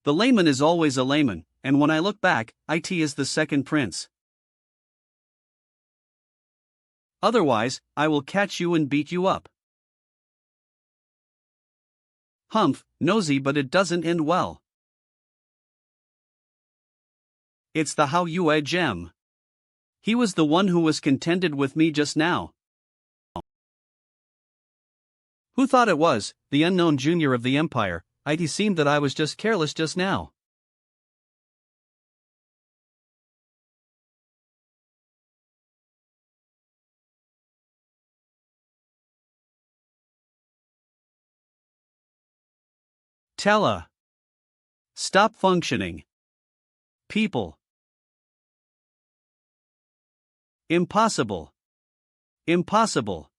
The layman is always a layman, and when I look back, it is the second prince. Otherwise, I will catch you and beat you up. Humph, nosy, but it doesn't end well. It's the Hao Yue gem. He was the one who was contended with me just now. Who thought it was, the unknown junior of the empire? It seemed that I was just careless just now. Tella. Stop functioning. People. Impossible. Impossible.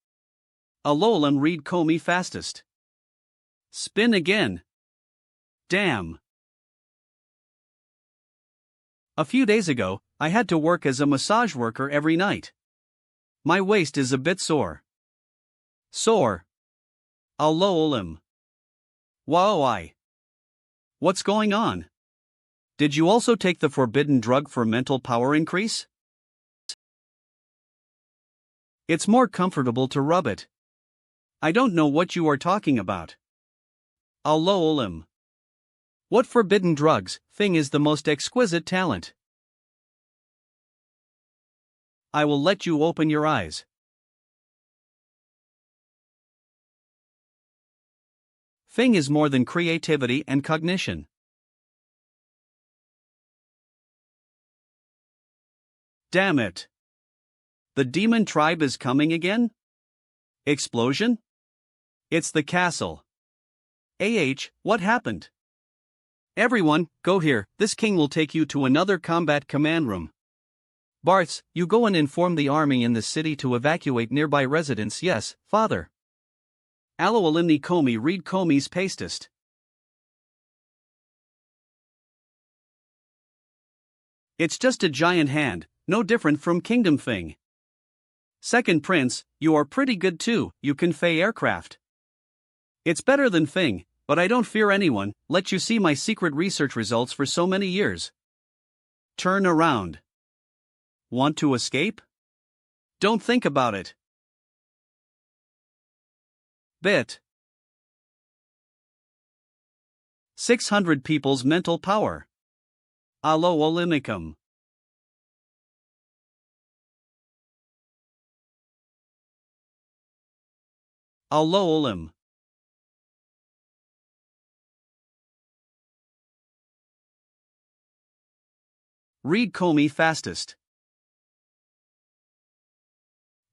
Alolan read Comey fastest. Spin again. Damn. A few days ago, I had to work as a massage worker every night. My waist is a bit sore. Sore. Alolan. Why? What's going on? Did you also take the forbidden drug for mental power increase? It's more comfortable to rub it. I don't know what you are talking about. Alolim. What forbidden drugs? Thing is the most exquisite talent. I will let you open your eyes. Fing is more than creativity and cognition. Damn it. The demon tribe is coming again? Explosion? It's the castle. What happened? Everyone, go here, this king will take you to another combat command room. Barths, you go and inform the army in the city to evacuate nearby residents. Yes, father. Allo Alimni Komi read Komi's pastist. It's just a giant hand, no different from Kingdom Fing. Second Prince, you are pretty good too, you can fey aircraft. It's better than Fing, but I don't fear anyone, let you see my secret research results for so many years. Turn around. Want to escape? Don't think about it. Bit. 600 people's mental power. Allo Olimicum. Allo Olim. Read Komi fastest.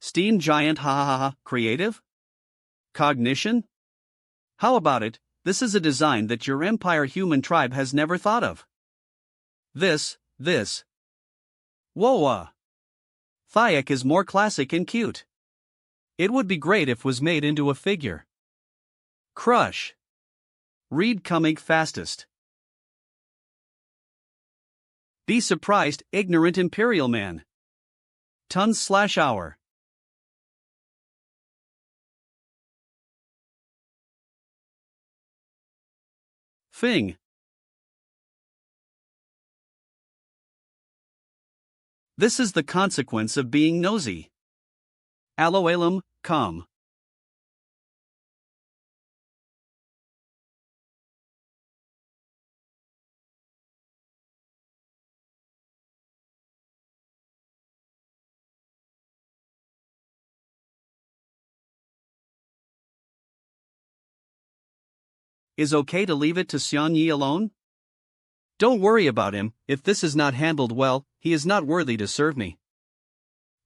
Steam giant creative? Cognition? How about it, this is a design that your empire human tribe has never thought of. This. Whoa. Thyac is more classic and cute. It would be great if was made into a figure. Crush. Read coming fastest. Be surprised, ignorant imperial man. Tons/hour. Fing. This is the consequence of being nosy. Alloalum, com. Is okay to leave it to Xiang Yi alone? Don't worry about him, if this is not handled well, he is not worthy to serve me.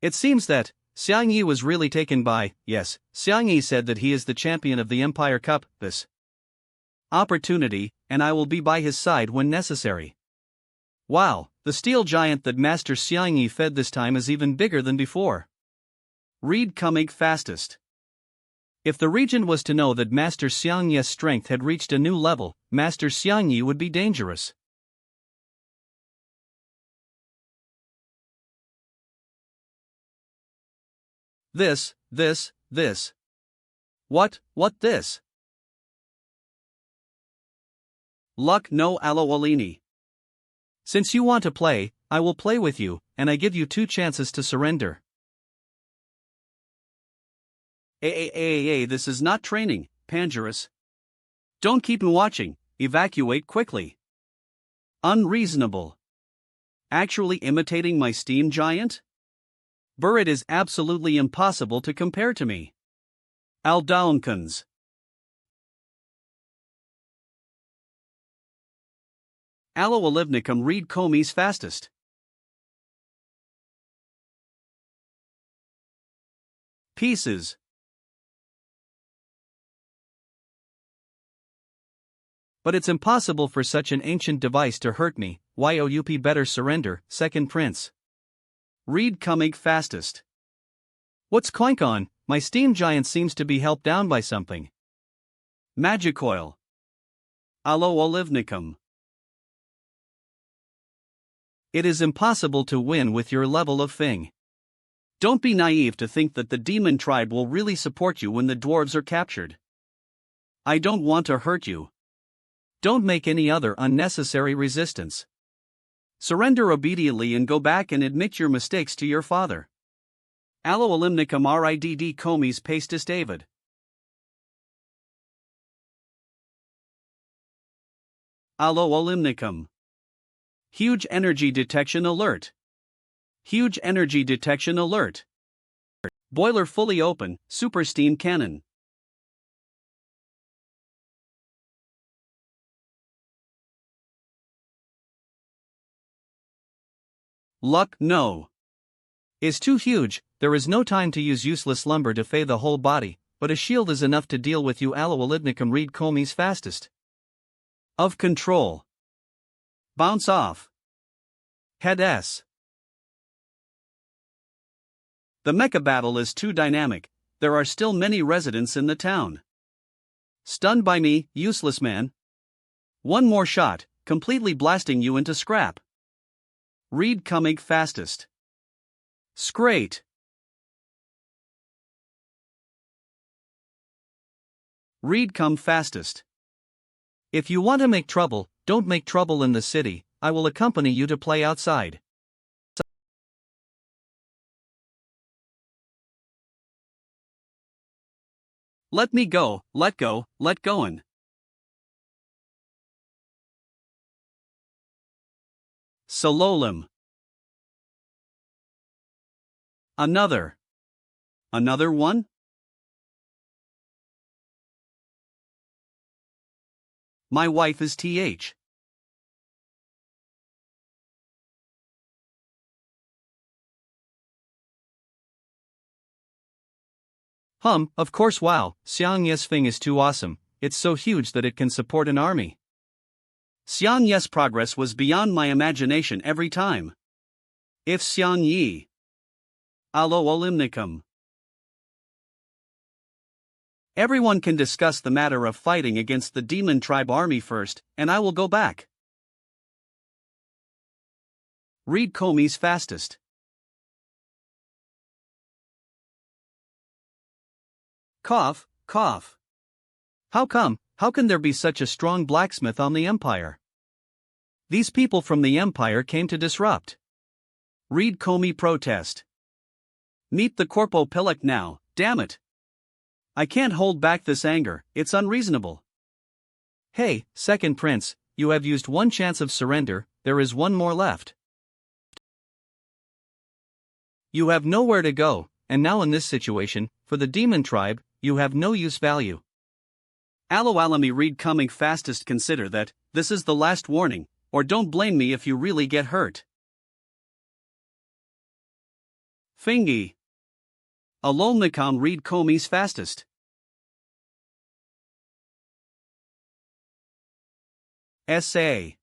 It seems that Xiang Yi was really taken by, yes, Xiang Yi said that he is the champion of the Empire Cup, this opportunity, and I will be by his side when necessary. Wow, the steel giant that Master Xiang Yi fed this time is even bigger than before. Read coming fastest. If the Regent was to know that Master Xiang Yi's strength had reached a new level, Master Xiang Yi would be dangerous. This. What this? Luck no Alloalini. Since you want to play, I will play with you, and I give you 2 chances to surrender. This is not training, Pangerus. Don't keep watching, evacuate quickly. Unreasonable. Actually imitating my steam giant? It is absolutely impossible to compare to me. Aldaunkans. Allo Olivnicum read Komi's fastest. Pieces. But it's impossible for such an ancient device to hurt me. Youp better surrender, Second Prince. Read coming fastest. What's going on? My steam giant seems to be helped down by something. Magicoil. Allo Olivnicum. It is impossible to win with your level of Fing. Don't be naive to think that the demon tribe will really support you when the dwarves are captured. I don't want to hurt you. Don't make any other unnecessary resistance. Surrender obediently and go back and admit your mistakes to your father. Allo Olimnicum ridd Komi's pastis David. Allo Olimnicum. Huge energy detection alert. Huge energy detection alert. Boiler fully open, super steam cannon. Luck no. Is too huge. There is no time to use useless lumber to fay the whole body, but a shield is enough to deal with you. Alawalibnicum read Comey's fastest. Of control. Bounce off. Head S. The mecha battle is too dynamic. There are still many residents in the town. Stunned by me, useless man. One more shot, completely blasting you into scrap. Read coming fastest. Scrate. Read come fastest. If you want to make trouble, don't make trouble in the city. I will accompany you to play outside. Let me go, let go, let goin'. Sololim. Another. Another one? My wife is th. Of course. Wow, Xiang Yes thing is too awesome. It's so huge that it can support an army. Xiang Yes progress was beyond my imagination every time. If Xiang Yi. Allo Olimnicum. Everyone can discuss the matter of fighting against the demon tribe army first, and I will go back. Read Comey's fastest. Cough, cough. How come? How can there be such a strong blacksmith on the Empire? These people from the Empire came to disrupt. Read Comey protest. Meet the Corpo Pillock now, damn it. I can't hold back this anger, it's unreasonable. Hey, second prince, you have used one chance of surrender, there is one more left. You have nowhere to go, and now in this situation, for the demon tribe, you have no use value. Allo Alami read coming fastest. Consider that, this is the last warning, or don't blame me if you really get hurt. Fingy. Alolnicom read Comey's fastest. S.A.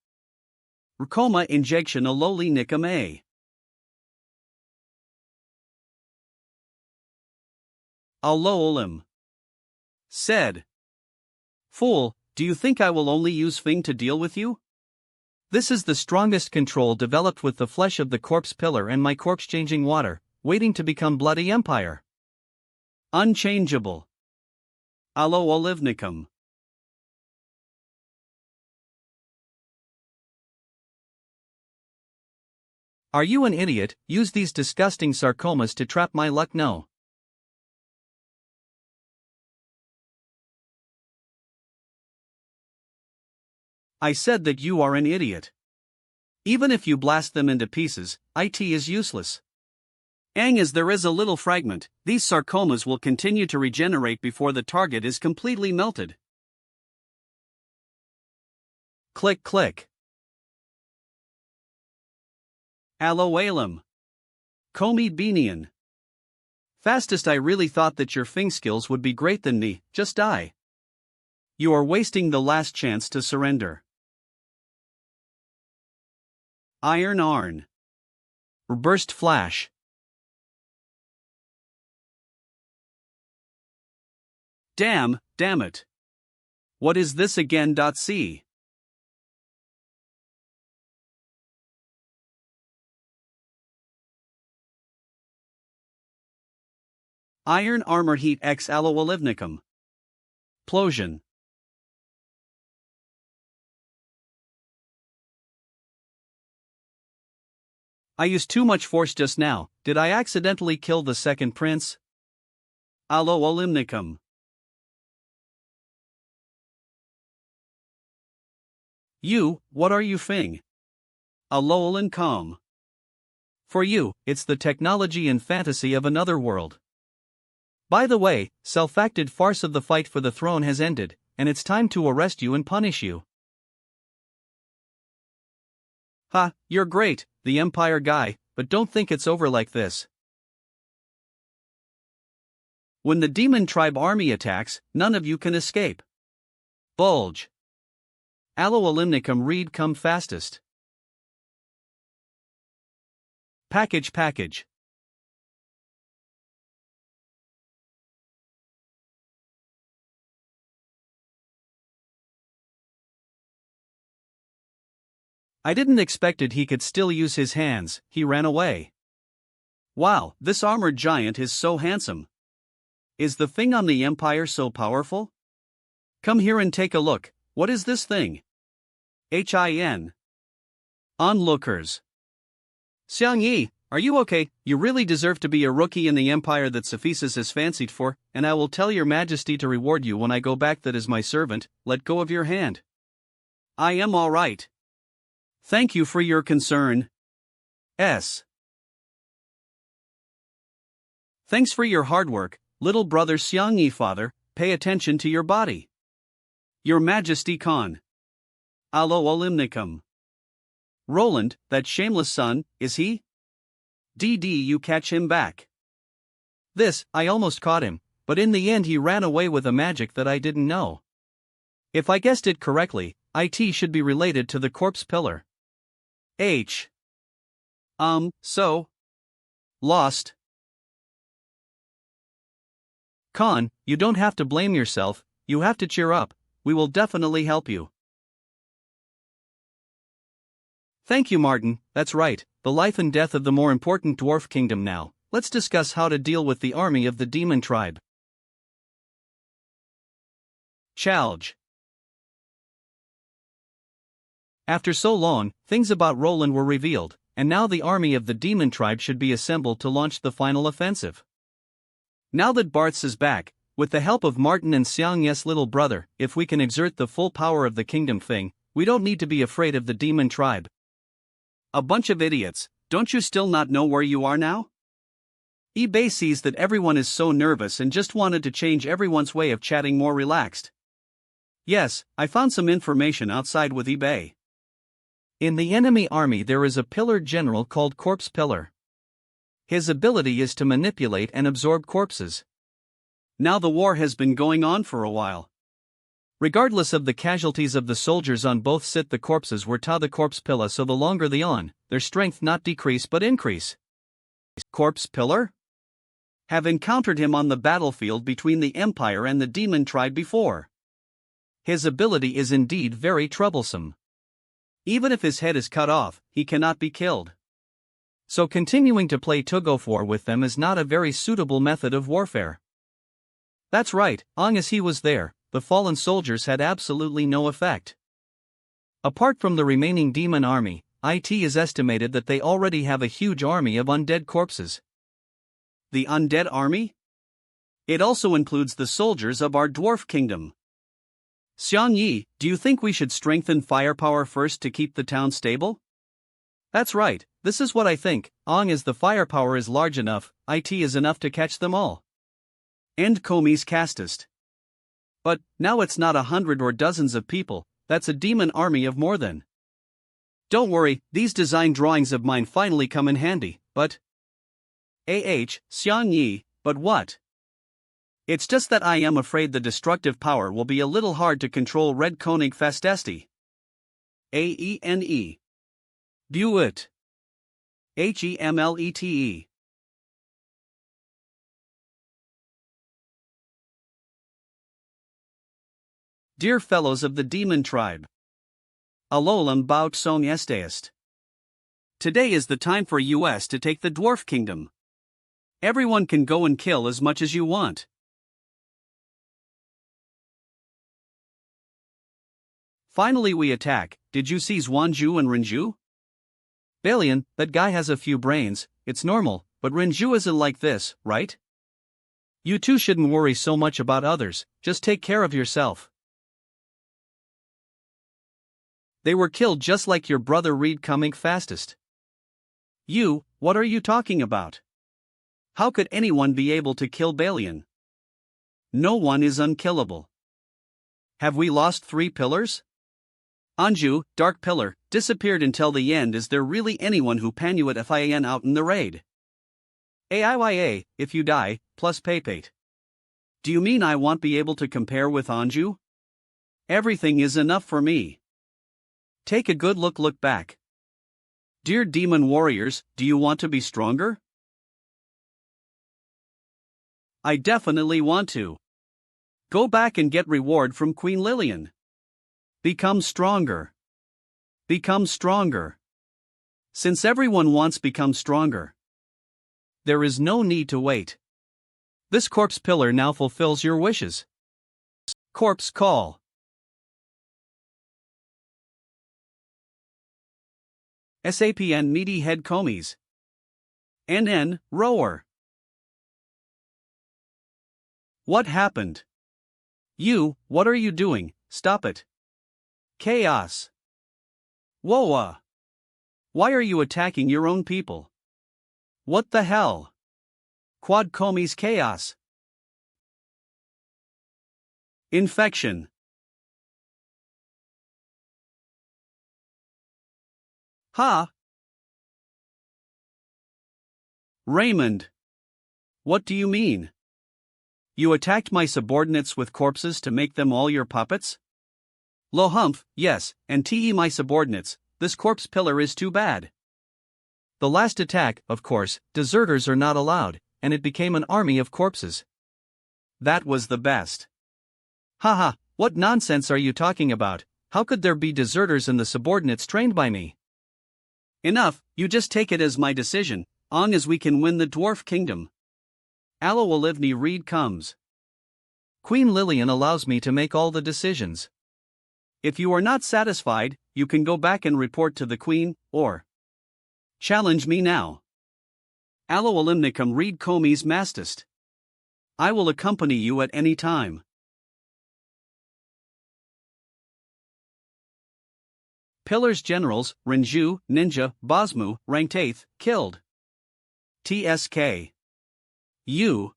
Rcoma injection aloli nicum A. Alolim. Said. Fool, do you think I will only use Fing to deal with you? This is the strongest control developed with the flesh of the corpse pillar and my corpse changing water, waiting to become bloody empire. Unchangeable. Allo Olivnicum. Are you an idiot? Use these disgusting sarcomas to trap my luck? No. I said that you are an idiot. Even if you blast them into pieces, it is useless. As there is a little fragment, these sarcomas will continue to regenerate before the target is completely melted. Click click. Alloalum. Comey Beanian. Fastest. I really thought that your Fing skills would be great than me, just die. You are wasting the last chance to surrender. Iron Arn. Burst Flash. Damn it. What is this again? C. Iron Armor Heat X Alloolivnicum. Plosion. I used too much force just now. Did I accidentally kill the second prince? Alloolivnicum. You, what are you Fing? Alolan calm. For you, it's the technology and fantasy of another world. By the way, self-acted farce of the fight for the throne has ended, and it's time to arrest you and punish you. Ha, you're great, the Empire guy, but don't think it's over like this. When the demon tribe army attacks, none of you can escape. Bulge. Allo elimnicum read come fastest. Package. I didn't expected he could still use his hands, he ran away. Wow, this armored giant is so handsome. Is the thing on the Empire so powerful? Come here and take a look, what is this thing? HIN. Onlookers. Xiang Yi, are you okay? You really deserve to be a rookie in the Empire that Cephesus has fancied for, and I will tell your majesty to reward you when I go back. That is my servant, let go of your hand. I am all right. Thank you for your concern. S. Thanks for your hard work, little brother Xiang Yi. Father, pay attention to your body. Your Majesty Khan. Allo elimnicum. Roland, that shameless son, is he? You catch him back. This, I almost caught him, but in the end he ran away with a magic that I didn't know. If I guessed it correctly, IT should be related to the corpse pillar. H. So? Lost. Khan, you don't have to blame yourself, you have to cheer up, we will definitely help you. Thank you, Martin, that's right, the life and death of the more important dwarf kingdom now. Let's discuss how to deal with the army of the demon tribe. Challenge. After so long, things about Roland were revealed, and now the army of the demon tribe should be assembled to launch the final offensive. Now that Barths is back, with the help of Martin and Xiang Yi's little brother, if we can exert the full power of the kingdom thing, we don't need to be afraid of the demon tribe. A bunch of idiots, don't you still not know where you are now? eBay sees that everyone is so nervous and just wanted to change everyone's way of chatting more relaxed. Yes, I found some information outside with eBay. In the enemy army there is a pillar general called Corpse Pillar. His ability is to manipulate and absorb corpses. Now the war has been going on for a while. Regardless of the casualties of the soldiers on both sit, the corpses were ta the corpse pillar, so the longer they on, their strength not decrease but increase. Corpse Pillar? Have encountered him on the battlefield between the Empire and the demon tribe before. His ability is indeed very troublesome. Even if his head is cut off, he cannot be killed. So continuing to play tug-of-war with them is not a very suitable method of warfare. That's right, long as he was there, the fallen soldiers had absolutely no effect. Apart from the remaining demon army, it is estimated that they already have a huge army of undead corpses. The undead army? It also includes the soldiers of our dwarf kingdom. Xiang Yi, do you think we should strengthen firepower first to keep the town stable? That's right, this is what I think, long as the firepower is large enough, it is enough to catch them all. End Comey's castist. But, now it's not 100 or dozens of people, that's a demon army of more than. Don't worry, these design drawings of mine finally come in handy, but. Xiang Yi, but what? It's just that I am afraid the destructive power will be a little hard to control. Red Koenig Fastesti. AENE. Buet. HEMLETE. Dear fellows of the demon tribe. Alolam bauk song esteist. Today is the time for us to take the dwarf kingdom. Everyone can go and kill as much as you want. Finally we attack. Did you see Zhuanju and Renju? Balian, that guy has a few brains, it's normal, but Renju isn't like this, right? You two shouldn't worry so much about others, just take care of yourself. They were killed just like your brother Reed coming fastest. You, what are you talking about? How could anyone be able to kill Balian? No one is unkillable. Have we lost 3 pillars? Anju, Dark Pillar, disappeared until the end. Is there really anyone who panuit FIAN out in the raid? AIYA, if you die, plus paypate. Do you mean I won't be able to compare with Anju? Everything is enough for me. Take a good look back. Dear demon warriors, do you want to be stronger? I definitely want to. Go back and get reward from Queen Lillian. Become stronger. Become stronger. Since everyone wants become stronger, there is no need to wait. This corpse pillar now fulfills your wishes. Corpse call. SAPN meaty head comies. NN rower. What happened? You, what are you doing? Stop it. Chaos. Whoa. Why are you attacking your own people? What the hell? Quad comies chaos. Infection. Ha! Raymond. What do you mean? You attacked my subordinates with corpses to make them all your puppets? Lohumph, yes, and te my subordinates, this corpse pillar is too bad. The last attack, of course, deserters are not allowed, and it became an army of corpses. That was the best. Haha, what nonsense are you talking about? How could there be deserters and the subordinates trained by me? Enough, you just take it as my decision, long as we can win the Dwarf Kingdom. Allo Olivni Reed comes. Queen Lillian allows me to make all the decisions. If you are not satisfied, you can go back and report to the Queen, or challenge me now. Allo Olimnicum Reed Comies Mastist. I will accompany you at any time. Pillars Generals, Renju, Ninja, Bosmu, ranked 8th, killed. TSK. You.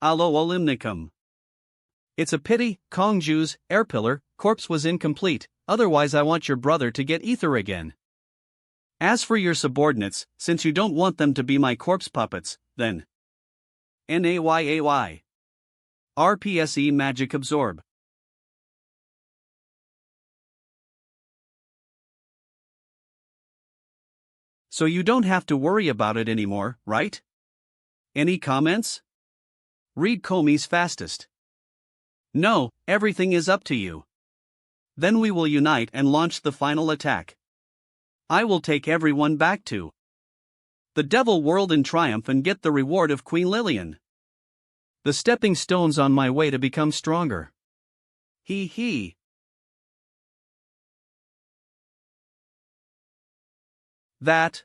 Allo Olimnicum. It's a pity, Kongju's air pillar corpse was incomplete, otherwise I want your brother to get ether again. As for your subordinates, since you don't want them to be my corpse puppets, then NAYAY. RPSE Magic Absorb. So you don't have to worry about it anymore, right? Any comments? Read Comey's fastest. No, everything is up to you. Then we will unite and launch the final attack. I will take everyone back to the Devil World in triumph and get the reward of Queen Lillian. The stepping stones on my way to become stronger. He. That.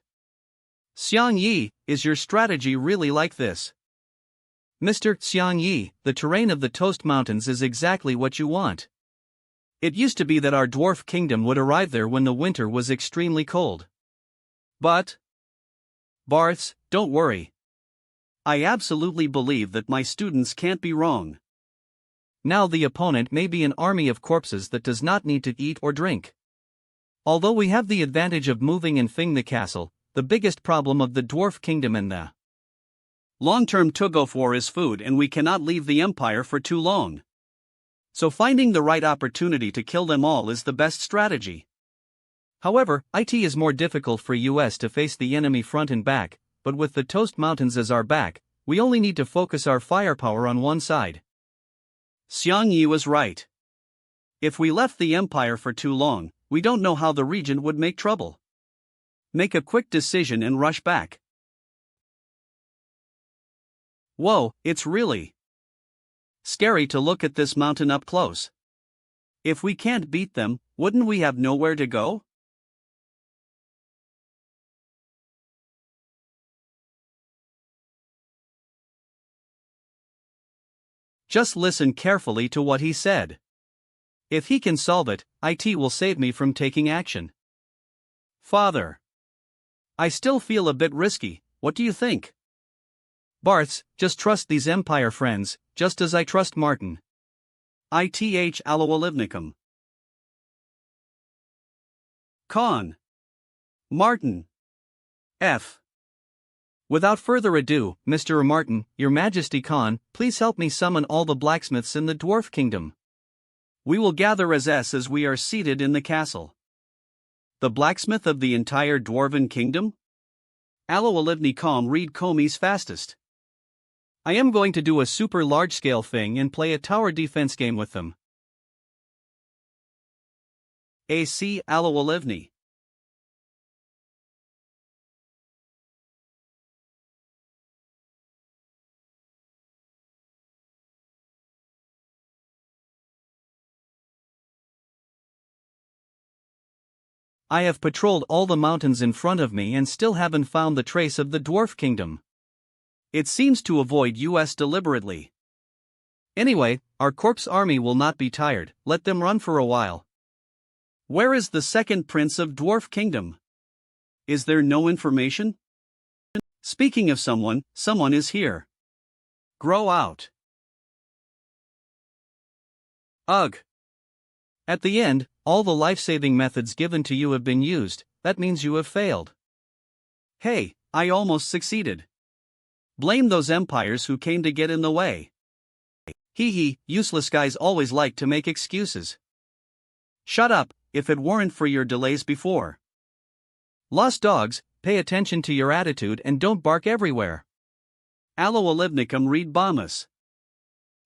Xiang Yi, is your strategy really like this? Mr. Xiang Yi, the terrain of the Toast Mountains is exactly what you want. It used to be that our dwarf kingdom would arrive there when the winter was extremely cold. But Barths, don't worry. I absolutely believe that my students can't be wrong. Now the opponent may be an army of corpses that does not need to eat or drink. Although we have the advantage of moving and fing the castle, the biggest problem of the dwarf kingdom and the long-term tug of war is food, and we cannot leave the empire for too long. So finding the right opportunity to kill them all is the best strategy. However, it is more difficult for US to face the enemy front and back, but with the Toast Mountains as our back, we only need to focus our firepower on one side. Xiang Yi was right. If we left the empire for too long, we don't know how the Regent would make trouble. Make a quick decision and rush back. Whoa, it's really scary to look at this mountain up close. If we can't beat them, wouldn't we have nowhere to go? Just listen carefully to what he said. If he can solve it, it will save me from taking action. Father. I still feel a bit risky, what do you think? Barths, just trust these Empire friends, just as I trust Martin. Allo Olivnicum. Con. Martin. F. Without further ado, Mr. Martin, Your Majesty Khan, please help me summon all the blacksmiths in the Dwarf Kingdom. We will gather as we are seated in the castle. The blacksmith of the entire Dwarven Kingdom? Allo Olivni Com read Comey's fastest. I am going to do a super large-scale thing and play a tower defense game with them. AC Allo Olivni. I have patrolled all the mountains in front of me and still haven't found the trace of the Dwarf Kingdom. It seems to avoid us deliberately. Anyway, our corpse army will not be tired, let them run for a while. Where is the second prince of Dwarf Kingdom? Is there no information? Speaking of someone is here. Grow out. Ugh. At the end, all the life-saving methods given to you have been used, that means you have failed. Hey, I almost succeeded. Blame those empires who came to get in the way. Hee, useless guys always like to make excuses. Shut up, if it weren't for your delays before. Lost dogs, pay attention to your attitude and don't bark everywhere. Allo Olivnicum read Bombus.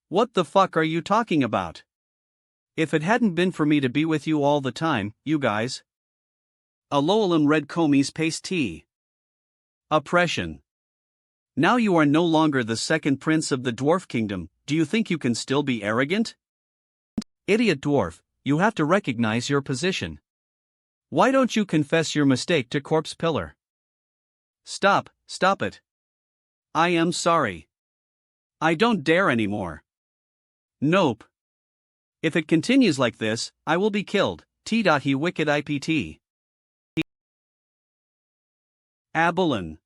What the fuck are you talking about? If it hadn't been for me to be with you all the time, you guys. Aloalim read Comey's paste tea. Oppression. Now you are no longer the second prince of the Dwarf Kingdom, do you think you can still be arrogant? Idiot dwarf, you have to recognize your position. Why don't you confess your mistake to Corpse Pillar? Stop it. I am sorry. I don't dare anymore. Nope. If it continues like this, I will be killed. He wicked IPT. Abilene.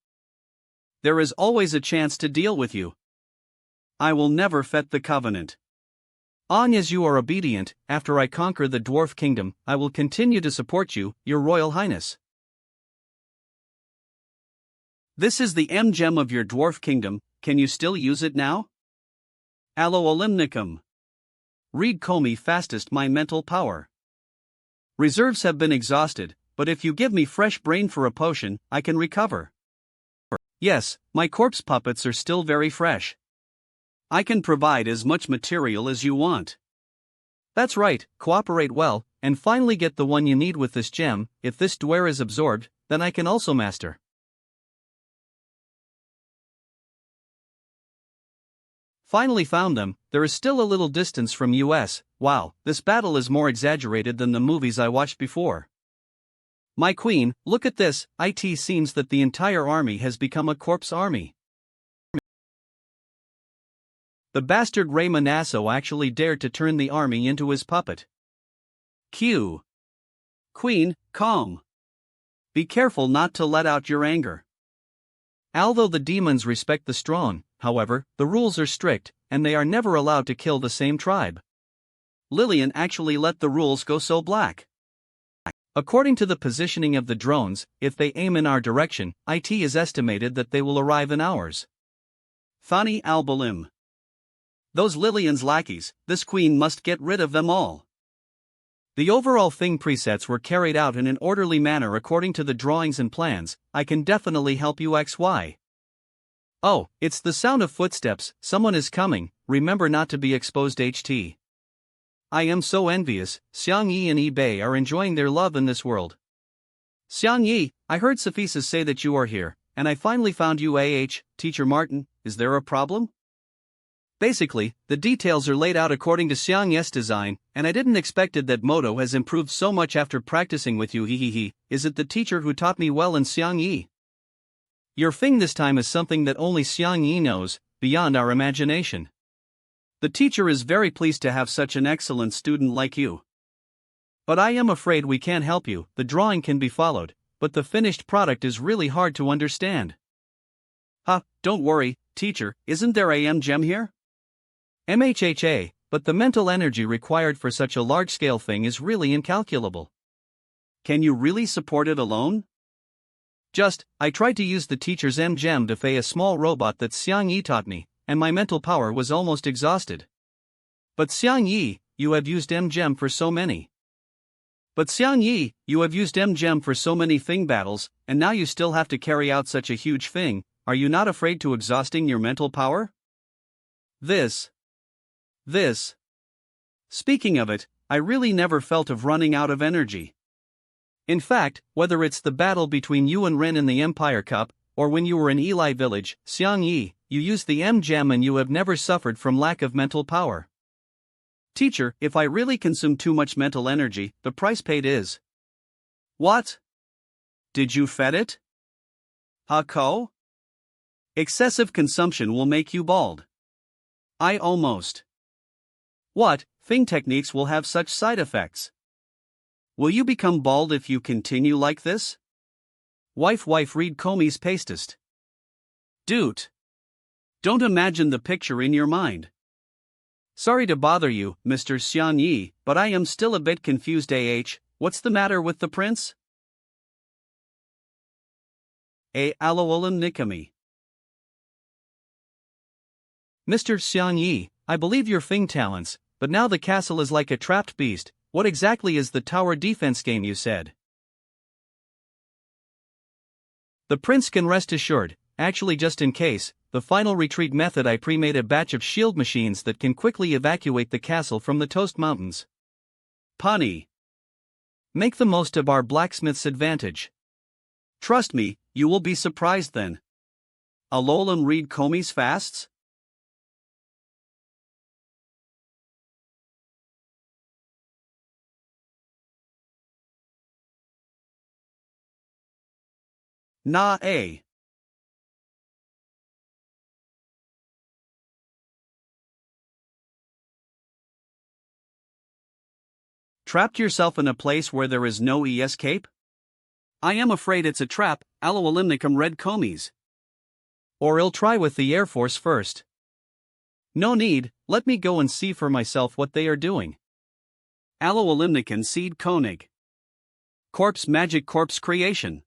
There is always a chance to deal with you. I will never fet the covenant. Long as you are obedient, after I conquer the Dwarf Kingdom, I will continue to support you, Your Royal Highness. This is the M-gem of your Dwarf Kingdom, can you still use it now? Allo Olimnicum. Read Comey fastest my mental power. Reserves have been exhausted, but if you give me fresh brain for a potion, I can recover. Yes, my corpse puppets are still very fresh. I can provide as much material as you want. That's right, cooperate well, and finally get the one you need with this gem. If this dware is absorbed, then I can also master. Finally found them, there is still a little distance from US, wow, this battle is more exaggerated than the movies I watched before. My queen, look at this, it seems that the entire army has become a corpse army. The bastard Ray Manasso actually dared to turn the army into his puppet. Q. Queen, calm. Be careful not to let out your anger. Although the demons respect the strong, however, the rules are strict, and they are never allowed to kill the same tribe. Lillian actually let the rules go so black. According to the positioning of the drones, if they aim in our direction, it is estimated that they will arrive in hours. Thani Albalim. Those Lillian's lackeys, this queen must get rid of them all. The overall thing presets were carried out in an orderly manner according to the drawings and plans. I can definitely help you XY. Oh, it's the sound of footsteps, someone is coming, remember not to be exposed HT. I am so envious, Xiang Yi and Yi Bei are enjoying their love in this world. Xiang Yi, I heard Sophisis say that you are here, and I finally found you Teacher Martin, is there a problem? Basically, the details are laid out according to Xiang Yi's design, and I didn't expected that Moto has improved so much after practicing with you is it the teacher who taught me well in Xiang Yi? Your thing this time is something that only Xiang Yi knows, beyond our imagination. The teacher is very pleased to have such an excellent student like you. But I am afraid we can't help you, the drawing can be followed, but the finished product is really hard to understand. Don't worry, teacher, isn't there a gem here? MHHA, but the mental energy required for such a large-scale thing is really incalculable. Can you really support it alone? I tried to use the teacher's gem to fey a small robot that Xiang Yi taught me, and my mental power was almost exhausted. But Xiang Yi, you have used gem for so many. But Xiang Yi, you have used gem for so many thing battles, and now you still have to carry out such a huge thing. Are you not afraid to exhausting your mental power? This. Speaking of it, I really never felt of running out of energy. In fact, whether it's the battle between you and Ren in the Empire Cup, or when you were in Eli Village, Xiang Yi, you used the gem and you have never suffered from lack of mental power. Teacher, if I really consume too much mental energy, the price paid is. What? Did you fed it? Ko? Excessive consumption will make you bald. I almost. What, thing techniques will have such side effects? Will you become bald if you continue like this? Wife read Comey's pastest. Dude. Don't imagine the picture in your mind. Sorry to bother you, Mr. Xian Yi, but I am still a bit confused. What's the matter with the prince? Alolan Nikami. Mr. Xian Yi, I believe your Fing talents, but now the castle is like a trapped beast. What exactly is the tower defense game you said? The prince can rest assured, actually just in case, the final retreat method I pre-made a batch of shield machines that can quickly evacuate the castle from the Toast Mountains. Punny. Make the most of our blacksmith's advantage. Trust me, you will be surprised then. Alolan read Comey's fasts? Na a. Trapped yourself in a place where there is no escape? I am afraid it's a trap, Aloalimnicum read Comey's. Or I'll try with the Air Force first. No need, let me go and see for myself what they are doing. Aloalimnicon seed Koenig. Corpse magic corpse creation.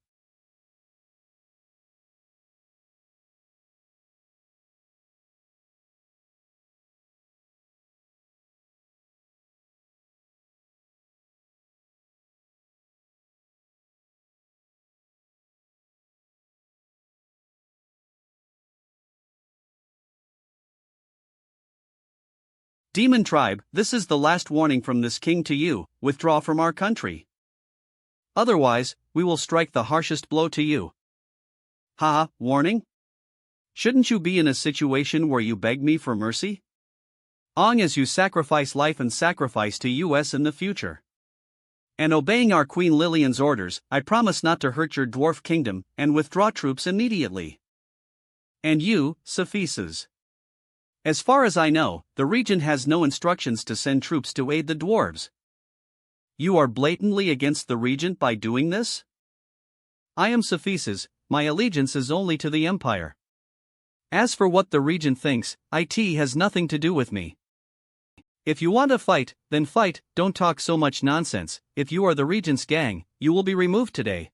Demon tribe, this is the last warning from this king to you, withdraw from our country. Otherwise, we will strike the harshest blow to you. Haha, warning? Shouldn't you be in a situation where you beg me for mercy? As you sacrifice life and sacrifice to us in the future. And obeying our Queen Lillian's orders, I promise not to hurt your dwarf kingdom, and withdraw troops immediately. And you, Cephesus. As far as I know, the Regent has no instructions to send troops to aid the dwarves. You are blatantly against the Regent by doing this? I am Cephesus, my allegiance is only to the Empire. As for what the Regent thinks, it has nothing to do with me. If you want to fight, then fight, don't talk so much nonsense. If you are the Regent's gang, you will be removed today.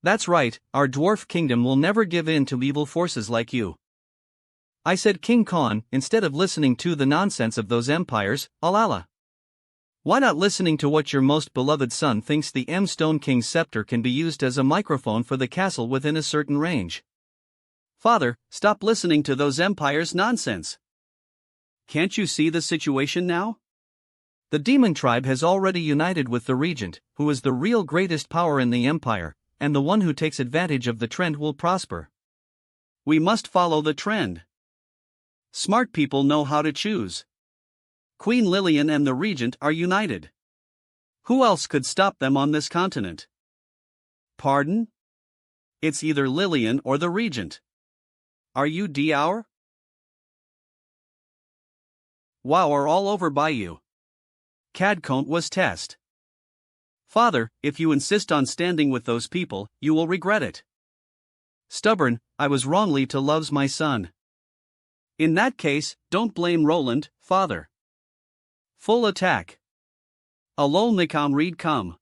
That's right, our dwarf kingdom will never give in to evil forces like you. I said King Khan, instead of listening to the nonsense of those empires, alala. Why not listening to what your most beloved son thinks the Stone King's scepter can be used as a microphone for the castle within a certain range? Father, stop listening to those empires' nonsense. Can't you see the situation now? The demon tribe has already united with the Regent, who is the real greatest power in the empire, and the one who takes advantage of the trend will prosper. We must follow the trend. Smart people know how to choose. Queen Lillian and the Regent are united. Who else could stop them on this continent? Pardon? It's either Lillian or the Regent. Are you D'Hour? Wow, are all over by you. Cadcount was test. Father, if you insist on standing with those people, you will regret it. Stubborn, I was wrongly to loves my son. In that case, don't blame Roland, father. Full attack. Alol Nikam read come.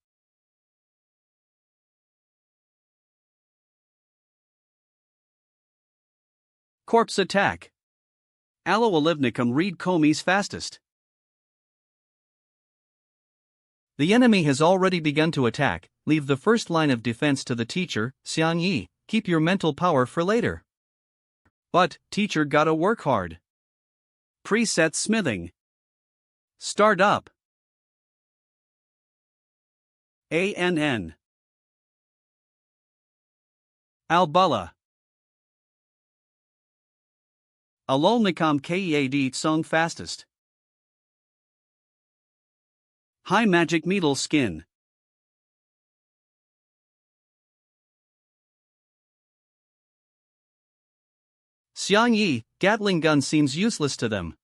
Corpse attack. Alo alivnicum read Komi's fastest. The enemy has already begun to attack. Leave the first line of defense to the teacher, Xiang Yi. Keep your mental power for later. But, teacher gotta work hard. Preset smithing. Start up. ANN. Albala. Alolnikam Kead sung fastest. High magic needle skin. Xiang Yi, Gatling gun seems useless to them.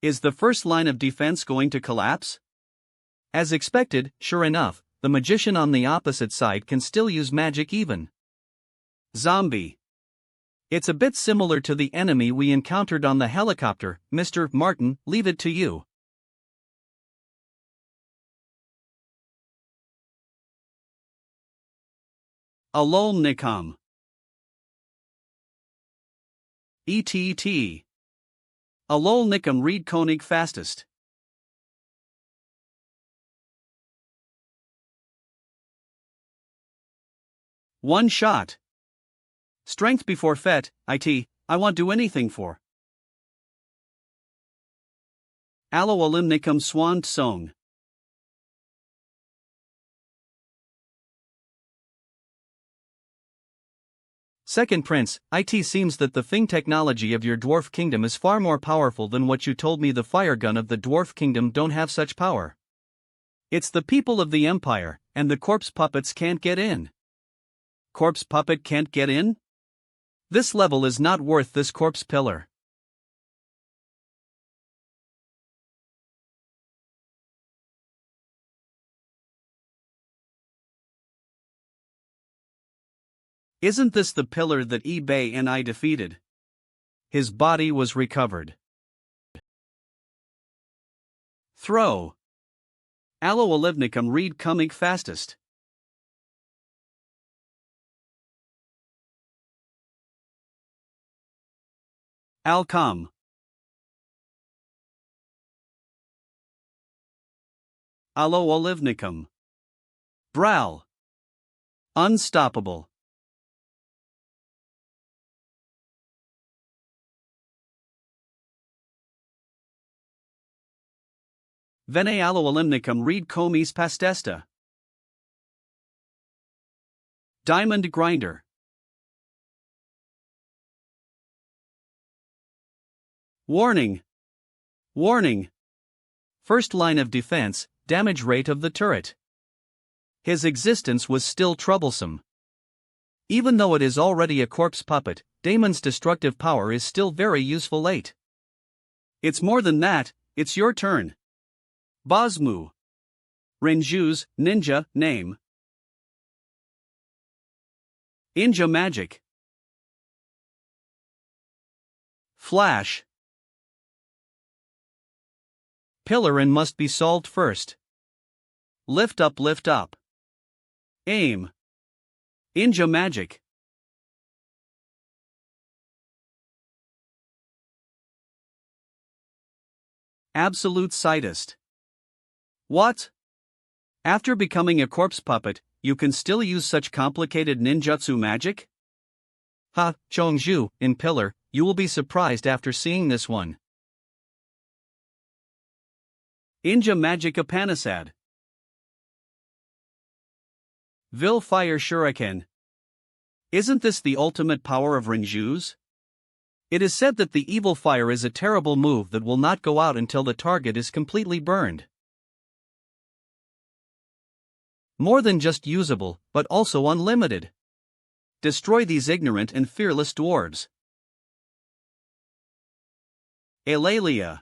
Is the first line of defense going to collapse? As expected, sure enough, the magician on the opposite side can still use magic even. Zombie. It's a bit similar to the enemy we encountered on the helicopter. Mr. Martin, leave it to you. Alolnikam. ETT. Alolnikam read Konig fastest. One shot. Strength before fet, it, I won't do anything for. Alo alimnicum swand song. Second Prince, it seems that the thing technology of your dwarf kingdom is far more powerful than what you told me. The fire gun of the dwarf kingdom don't have such power. It's the people of the empire, and the corpse puppets can't get in. Corpse puppet can't get in? This level is not worth this corpse pillar. Isn't this the pillar that eBay and I defeated? His body was recovered. Throw. Alo alivnicum read Kumig fastest. Alcom. Alo alivnicum. Bral. Unstoppable. Vene alo alimnicum read Komis pastesta. Diamond grinder. Warning. Warning. First line of defense, damage rate of the turret. His existence was still troublesome. Even though it is already a corpse puppet, Damon's destructive power is still very useful late. It's more than that, it's your turn. Bosmu. Renju's ninja name. Inja magic. Flash. Pillar and must be solved first. Lift up, lift up. Aim. Inja magic. Absolute sightist. What? After becoming a corpse puppet, you can still use such complicated ninjutsu magic? Ha, Chongzhu, in Pillar, you will be surprised after seeing this one. Inja magic apanasad. Vil fire shuriken. Isn't this the ultimate power of Renju's? It is said that the evil fire is a terrible move that will not go out until the target is completely burned. More than just usable, but also unlimited. Destroy these ignorant and fearless dwarves. Eulalia.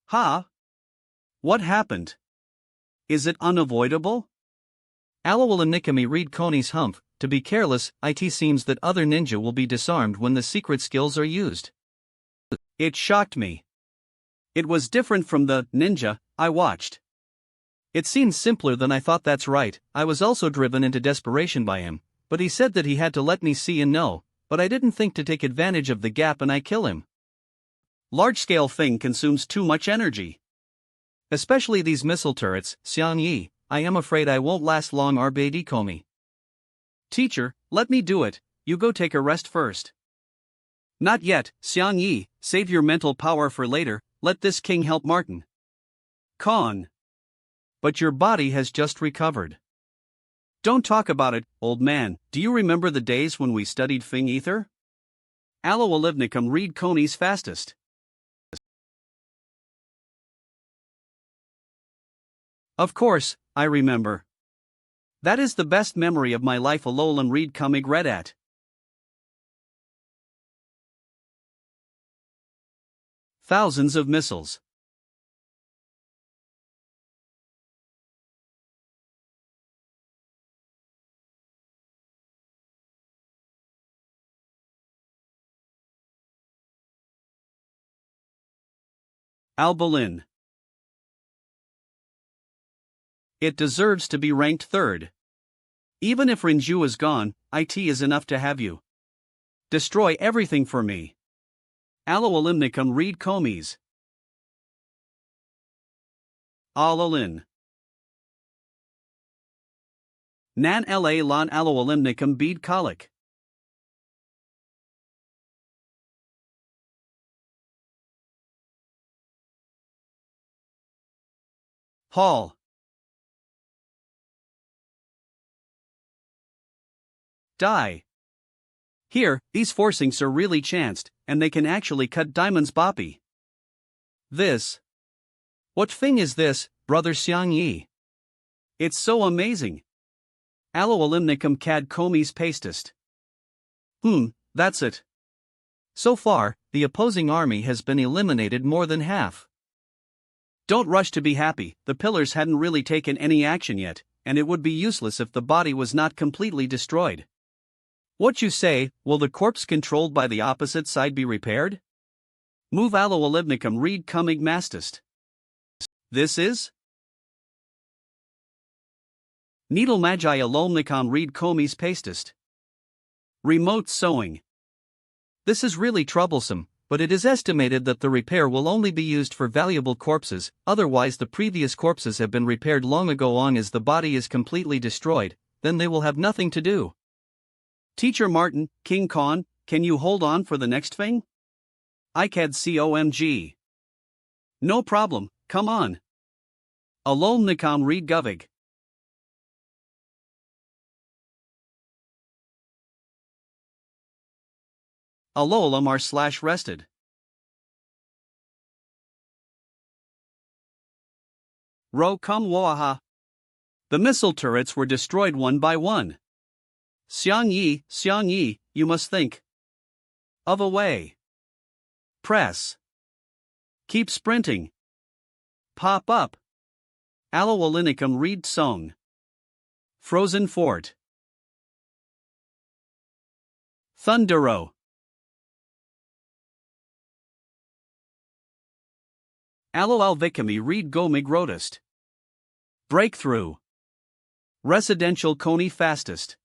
Ha? What happened? Is it unavoidable? Alawala Nikami read Koni's hump. To be careless, it seems that other ninja will be disarmed when the secret skills are used. It shocked me. It was different from the ninja I watched. It seems simpler than I thought. That's right, I was also driven into desperation by him, but he said that he had to let me see and know, but I didn't think to take advantage of the gap and I kill him. Large-scale thing consumes too much energy. Especially these missile turrets, Xiang Yi, I am afraid I won't last long. Arbedi Komi. Teacher, let me do it, you go take a rest first. Not yet, Xiang Yi, save your mental power for later, let this king help Martin. Con. But your body has just recovered. Don't talk about it, old man. Do you remember the days when we studied Fing Ether? Alo Olivnicum read Coney's fastest. Of course, I remember. That is the best memory of my life. Alolan read Comig read at. Thousands of missiles. Albalin. It deserves to be ranked third. Even if Rinju is gone, it is enough to have you. Destroy everything for me. Alo Olimnicum read Comies. Alalin. Nan la lon alo Olimnicum bead colic. Hall. Die. Here, these forcings are really chanced, and they can actually cut diamonds. Boppy. This. What thing is this, brother Xiang Yi? It's so amazing. Alo Olimnicum cad comies pastest. That's it. So far, the opposing army has been eliminated more than half. Don't rush to be happy, the pillars hadn't really taken any action yet, and it would be useless if the body was not completely destroyed. What you say, will the corpse controlled by the opposite side be repaired? Move Alo Olivnicum read Comig mastest. This is? Needle Magi Alomnicom read Comies pastest. Remote sewing. This is really troublesome, but it is estimated that the repair will only be used for valuable corpses, otherwise the previous corpses have been repaired long ago. Long as the body is completely destroyed, then they will have nothing to do. Teacher Martin, King Khan, can you hold on for the next thing? ICAD COMG. No problem, come on. Alol Nikam read Govig. Alolam are / rested. Ro come Woaha. The missile turrets were destroyed one by one. Xiang Yi, you must think of a way. Press. Keep sprinting. Pop up. Alowalinicum read song. Frozen Fort. Thundero. Alo Alvicami read Gomig Rotist. Breakthrough. Residential Coney fastest.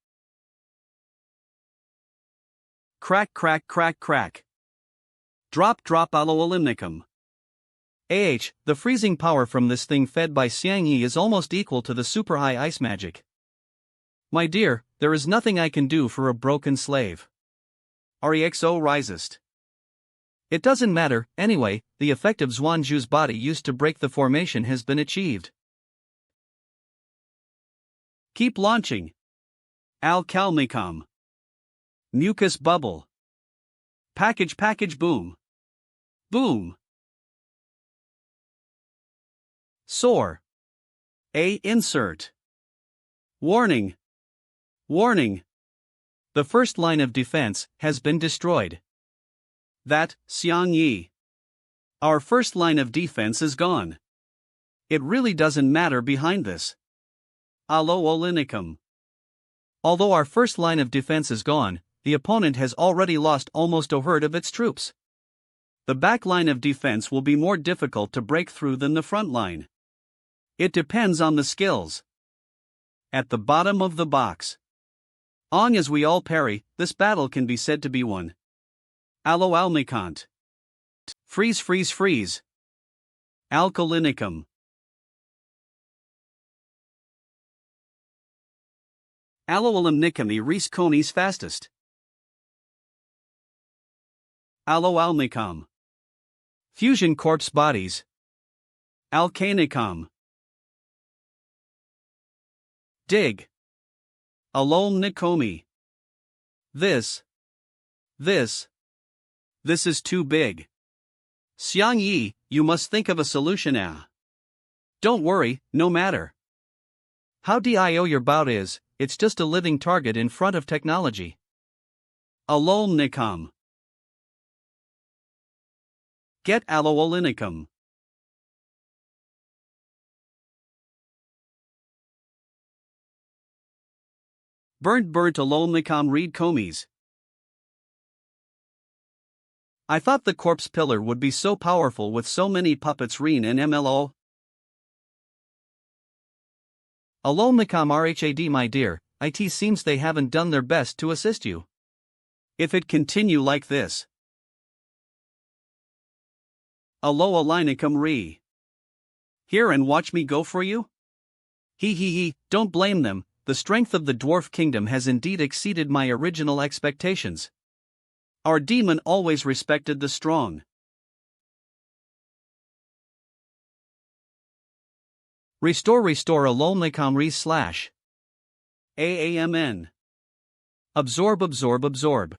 Crack crack crack crack. Drop Alo Olimnicum. The freezing power from this thing fed by Xiang Yi is almost equal to the super high ice magic. My dear, there is nothing I can do for a broken slave. Rexo risest. It doesn't matter, anyway, the effect of Zhuanzhu's body used to break the formation has been achieved. Keep launching. Alcalmicum. Mucus bubble. Package boom. Boom. Soar. Insert. Warning. The first line of defense has been destroyed. That, Xiang Yi. Our first line of defense is gone. It really doesn't matter behind this. Alo Olinicum. Although our first line of defense is gone, the opponent has already lost almost a third of its troops. The back line of defense will be more difficult to break through than the front line. It depends on the skills. At the bottom of the box. Long as we all parry, this battle can be said to be won. Allo almicant. Freeze freeze freeze. Alkalinicum. Allo alimnicum res conis fastest. Allo almicum. Fusion corpse bodies. Alcanicum. Dig. Alol Nikomi. This is too big. Xiang Yi, you must think of a solution. Don't worry, no matter how dio your bout is, it's just a living target in front of technology. Alol Nikom. Get Alloolinicum. Burnt Alolnicom read comies. I thought the corpse pillar would be so powerful with so many puppets Reen and MLO. Alolnicom RHAD my dear, it seems they haven't done their best to assist you. If it continue like this. Alloolinicum re. Here and watch me go for you? He, don't blame them, the strength of the dwarf kingdom has indeed exceeded my original expectations. Our demon always respected the strong. Restore Alolnicom re slash. AAMN. Absorb. Gurgur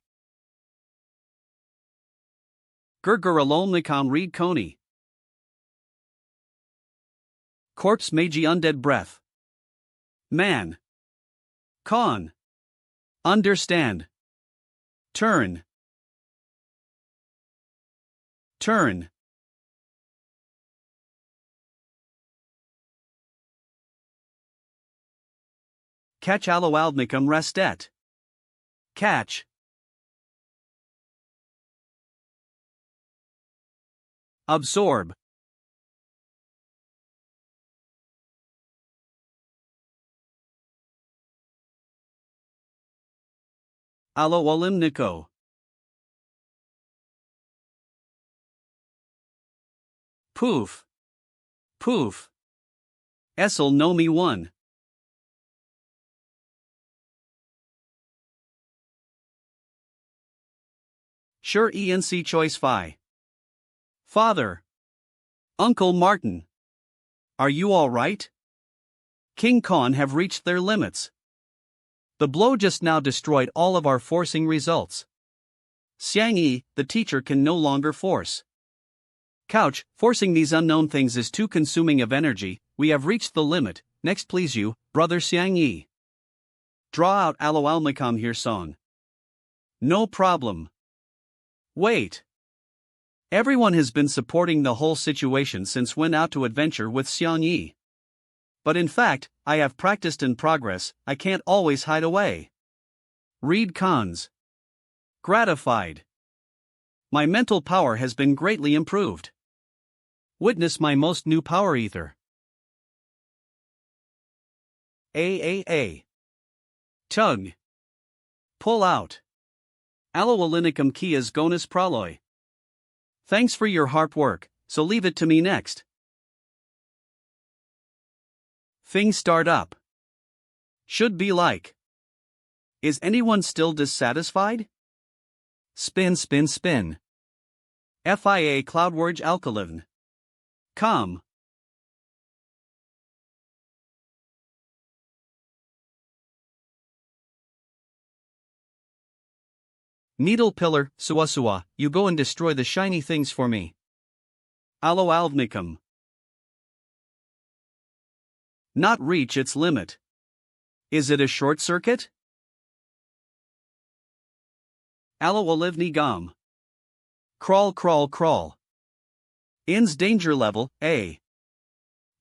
Alolnicom read coney. Corpse magi undead breath. Man. Con. Understand. Turn. Catch Alloalnicum restet. Catch. Absorb. Alloalimnico. Poof. Essel no me one. Sure ENC choice phi. Father. Uncle Martin. Are you all right? King Khan have reached their limits. The blow just now destroyed all of our forcing results. Xiang Yi, the teacher can no longer force. Couch, forcing these unknown things is too consuming of energy, we have reached the limit, next please you, brother Xiang Yi. Draw out Alloalnicom here song. No problem. Wait. Everyone has been supporting the whole situation since went out to adventure with Xiang Yi. But in fact, I have practiced in progress, I can't always hide away. Read cons. Gratified. My mental power has been greatly improved. Witness my most new power ether. AAA. Tug. Pull out. Alloolinicum kias gonus praloi. Thanks for your hard work, so leave it to me next. Things start up. Should be like. Is anyone still dissatisfied? Spin. FIA Cloudwurge Alkaline. Come. Needle Pillar, Suasua, you go and destroy the shiny things for me. Alloalnicum. Not reach its limit. Is it a short circuit? Alloolivni gum. Crawl. In's danger level, A.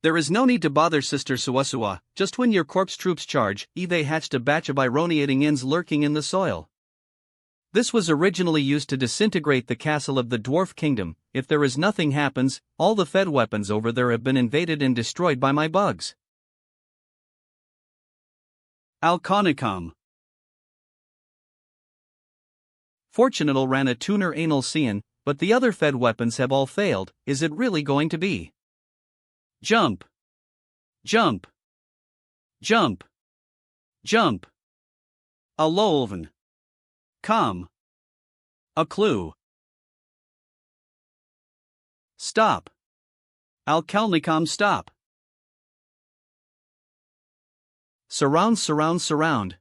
There is no need to bother Sister Suasua, just when your corpse troops charge, Eve hatched a batch of ironiating In's lurking in the soil. This was originally used to disintegrate the castle of the Dwarf Kingdom. If there is nothing happens, all the Fed weapons over there have been invaded and destroyed by my bugs. Alconicum. Fortunately ran a tuner anal cian, but the other Fed weapons have all failed. Is it really going to be? Jump. Jump. Jump. Jump. A Lolven. Come. A clue. Stop. Alkalnicom stop. Surround, surround, surround.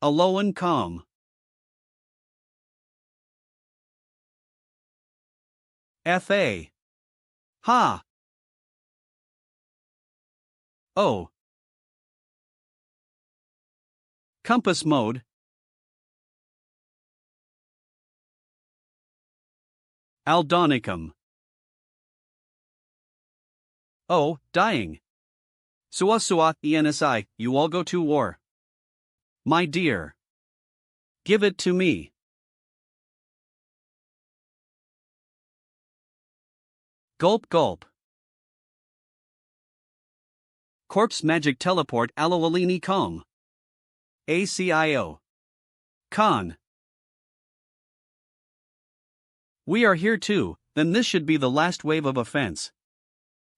Aloan calm. Fa. Ha. O. Compass mode. Aldonicum. Oh, dying. Suasua, ENSI, you all go to war. My dear. Give it to me. Gulp gulp. Corpse magic teleport Aloalini com. ACIO. Con. We are here too, then this should be the last wave of offense.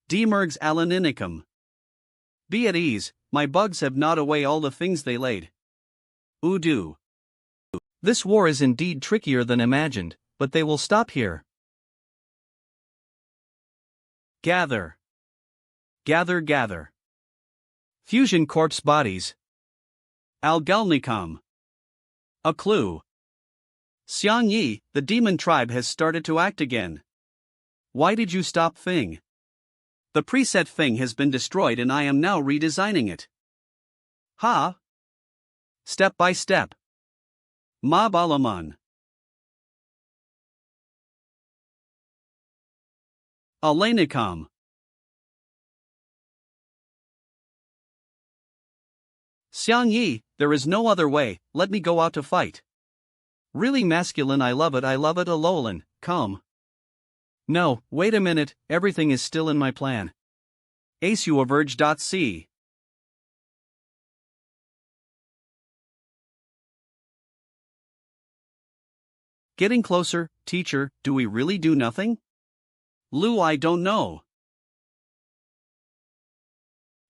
Demergs Alaninicum. Be at ease, my bugs have gnawed away all the things they laid. Udo. This war is indeed trickier than imagined, but they will stop here. Gather. Gather gather. Fusion corpse bodies. Algalnicom. A clue. Xiang Yi, the demon tribe has started to act again. Why did you stop Thing? The preset Thing has been destroyed and I am now redesigning it. Ha! Step by step. Mob Alaman. Alanicom. Xiang Yi, there is no other way, let me go out to fight. Really masculine, I love it, Alolan, come. No, wait a minute, everything is still in my plan. Aceuaverge.c. Getting closer, teacher, do we really do nothing? Lou, I don't know.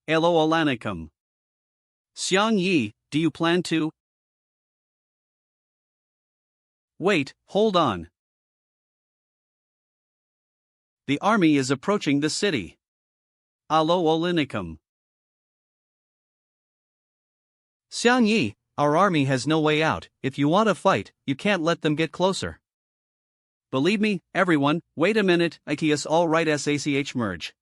Eloalanicum. Xiang Yi, do you plan to? Wait, hold on. The army is approaching the city. Aloalinicum. Xiang Yi, our army has no way out. If you want to fight, you can't let them get closer. Believe me, everyone, wait a minute, ITS all right SACH merge.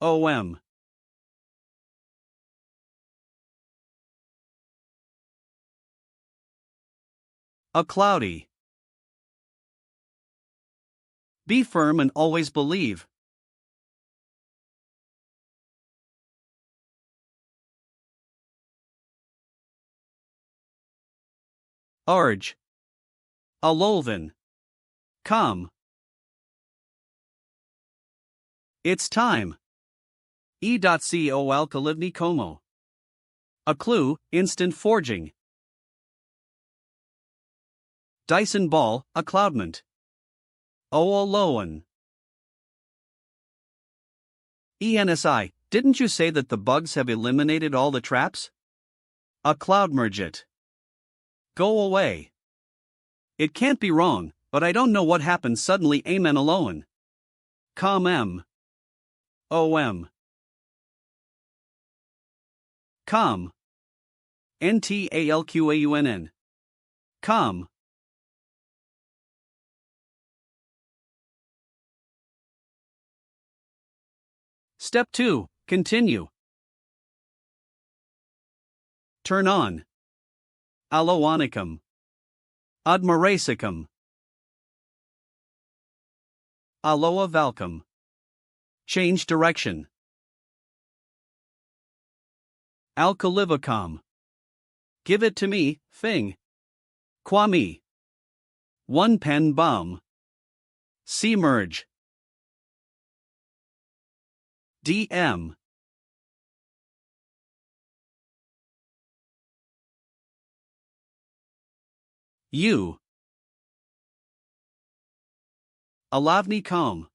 OM. A cloudy. Be firm and always believe. Urge. Alolvin. Come. It's time. E.co alkalivni como. A clue, instant forging. Dyson ball, a cloudment. Ooloan. ENSI, didn't you say that the bugs have eliminated all the traps? A cloud mergit. Go away. It can't be wrong, but I don't know what happened suddenly. Amen alone. Com M. OM. Com. NTALQAUNN. Com. Step 2. Continue. Turn on. Aloanicum. Admiracicum. Aloa valcum. Change direction. Alkalivacom. Give it to me, thing. Kwame. One pen bum. C merge. DM. U. Alavni com.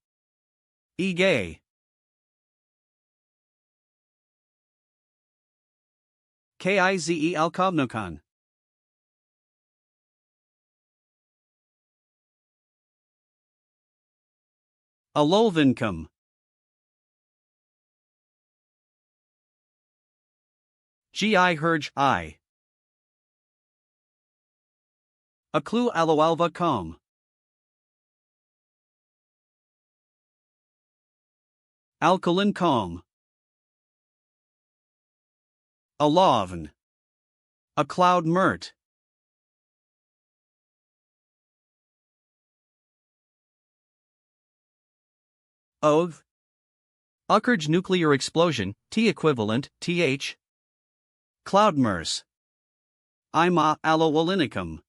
Egay. Kize alkovnokan. Alolvincom. Gi herj I. Aklu aloalva com. Alkaline com. Alovn. A cloud mert. Oath. Uckerge nuclear explosion, T equivalent, th. Cloudmers. Ima alowalinicum.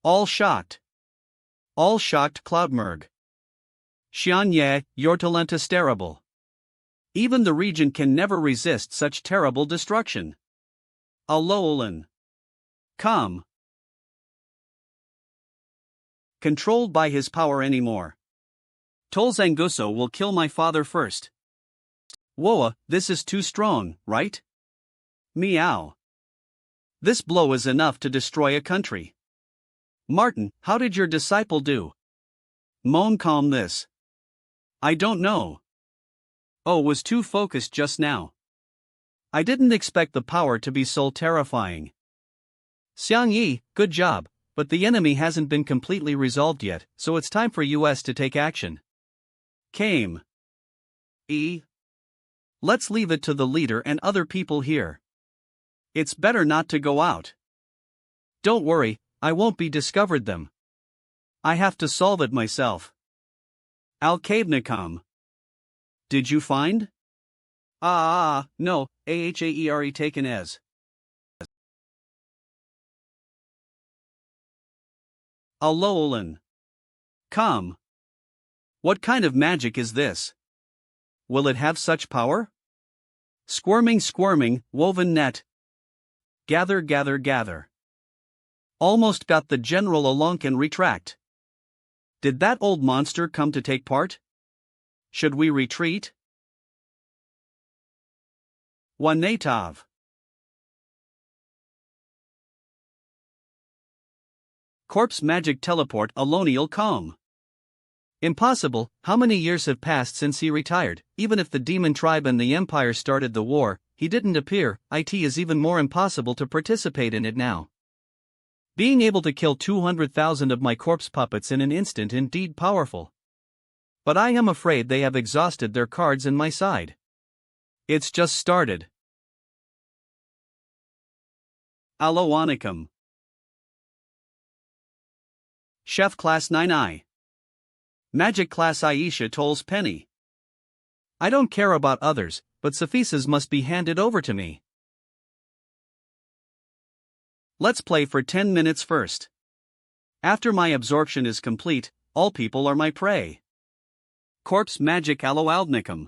All shocked. All shocked Cloudmerg. Xianye, your talent is terrible. Even the Regent can never resist such terrible destruction. Alolan. Come. Controlled by his power anymore. Tolzanguso will kill my father first. Woa, this is too strong, right? Meow. This blow is enough to destroy a country. Martin, how did your disciple do? Moan calm this. I don't know. Oh, was too focused just now. I didn't expect the power to be so terrifying. Xiang Yi, good job, but the enemy hasn't been completely resolved yet, so it's time for US to take action. Came. E. Let's leave it to the leader and other people here. It's better not to go out. Don't worry, I won't be discovered them. I have to solve it myself. Alkavnicom. Did you find? No, AHAERE taken as. Alolan. Come. What kind of magic is this? Will it have such power? Squirming, woven net. Gather. Almost got the general alunk and retract. Did that old monster come to take part? Should we retreat? Wanatav. Corpse magic teleport Alonial calm. Impossible, how many years have passed since he retired? Even if the demon tribe and the empire started the war, he didn't appear. It is even more impossible to participate in it now. Being able to kill 200,000 of my corpse puppets in an instant indeed powerful. But I am afraid they have exhausted their cards in my side. It's just started. Alowanicum. Chef Class 9I. Magic Class Aisha tolls penny. I don't care about others, but Sophisa's must be handed over to me. Let's play for 10 minutes first. After my absorption is complete, all people are my prey. Corpse Magic Aloaldnicum.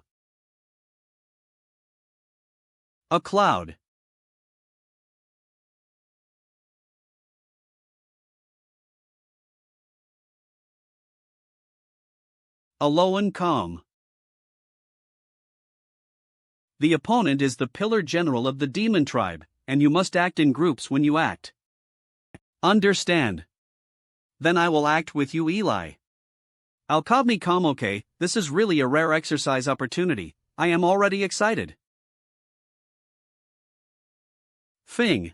A cloud. Alolan calm. The opponent is the pillar general of the demon tribe, and you must act in groups when you act. Understand? Then I will act with you, Eli. Alkavni com. Okay, this is really a rare exercise opportunity. I am already excited. Fing.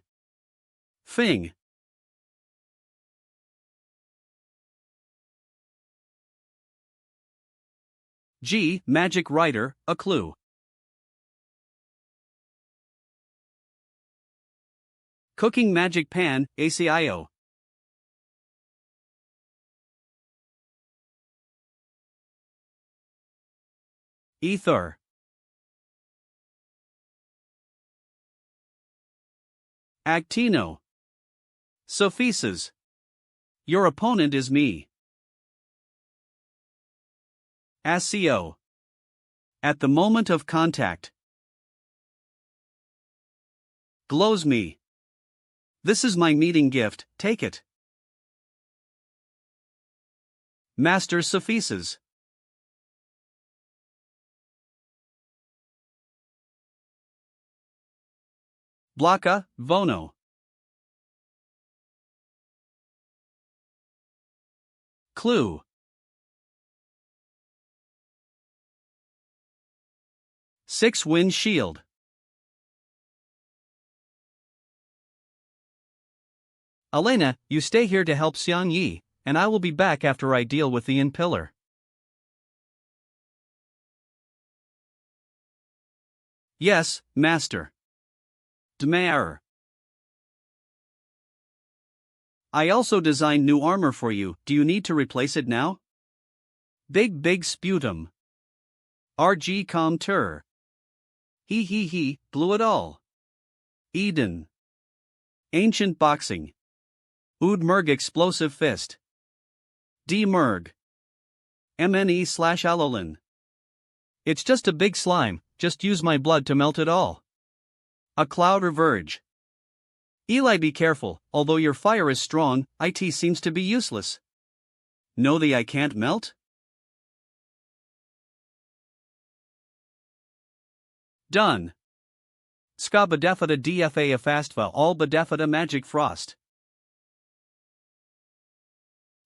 G. Magic Writer, a clue. Cooking Magic Pan, ACIO. Ether. Actino. Sophises. Your opponent is me. ASCO. At the moment of contact. Glows me. This is my meeting gift, take it. Master Sophises. Blocka, Vono. Clue. Six-wind shield. Elena, you stay here to help Xiang Yi, and I will be back after I deal with the in pillar. Yes, master. Dmaer. I also designed new armor for you, do you need to replace it now? Big sputum. RG Comtur. He, blew it all. Eden. Ancient boxing. Oud-merg explosive fist. D-merg. MNE/Alolin. It's just a big slime, just use my blood to melt it all. A cloud reverge. Eli, be careful, although your fire is strong, it seems to be useless. Know the I can't melt? Done. Ska bedefada dfa afastva all bedefada magic frost.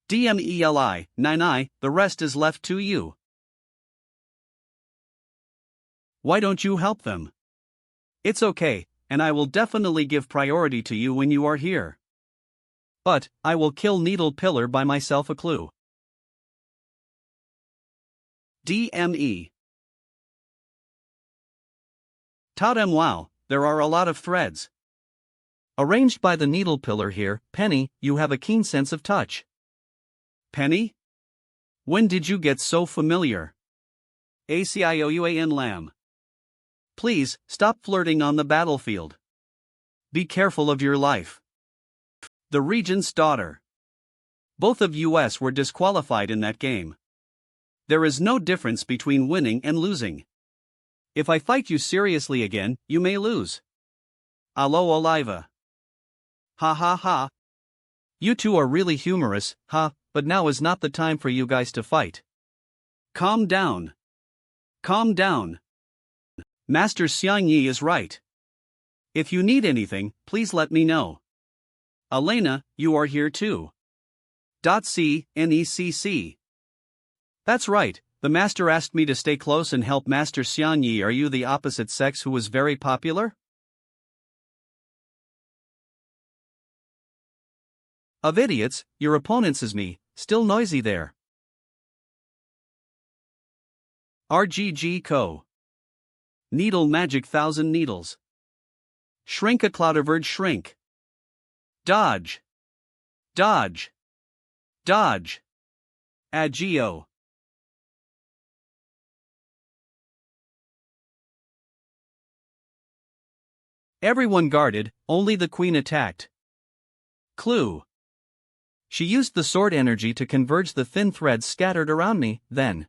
DMELI, 9I, the rest is left to you. Why don't you help them? It's okay, and I will definitely give priority to you when you are here. But, I will kill Needle Pillar by myself a clue. DME. Totem wow, there are a lot of threads. Arranged by the Needle Pillar here, Penny, you have a keen sense of touch. Penny? When did you get so familiar? ACIOUAN Lamb. Please, stop flirting on the battlefield. Be careful of your life. The Regent's daughter. Both of US were disqualified in that game. There is no difference between winning and losing. If I fight you seriously again, you may lose. Allo Oliva. Ha ha ha. You two are really humorous, huh, but now is not the time for you guys to fight. Calm down. Calm down. Master Xiang Yi is right. If you need anything, please let me know. Elena, you are here too. .CNECC. That's right, the master asked me to stay close and help Master Xiang Yi. Are you the opposite sex who was very popular? Of idiots, your opponents is me, still noisy there. RGG Co. Needle magic 1,000 needles. Shrink a clouderverge shrink. Dodge. Dodge. Dodge. Agio. Everyone guarded, only the queen attacked. Clue. She used the sword energy to converge the thin threads scattered around me, then.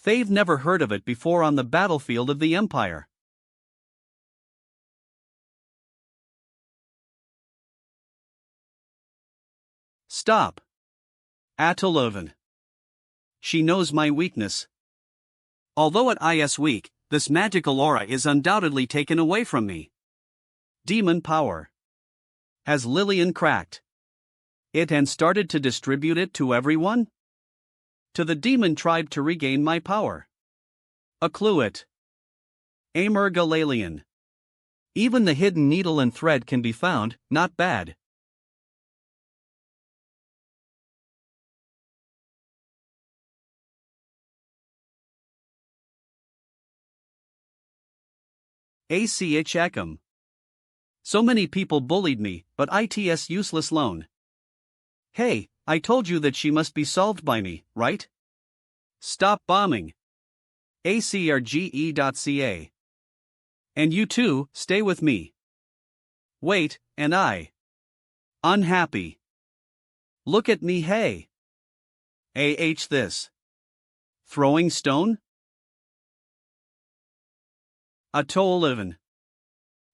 They've never heard of it before on the battlefield of the Empire. Stop. Atolovan. She knows my weakness. Although at IS weak, this magical aura is undoubtedly taken away from me. Demon power. Has Lillian cracked it and started to distribute it to everyone? To the demon tribe to regain my power. A clue it. Amer Galalian. Even the hidden needle and thread can be found, not bad. ACH Ekam. So many people bullied me, but ITS useless loan. Hey, I told you that she must be solved by me, right? Stop bombing. ACRGE.ca. And you too, stay with me. Wait, and I. Unhappy. Look at me, hey. This. Throwing stone? A toe-livin'.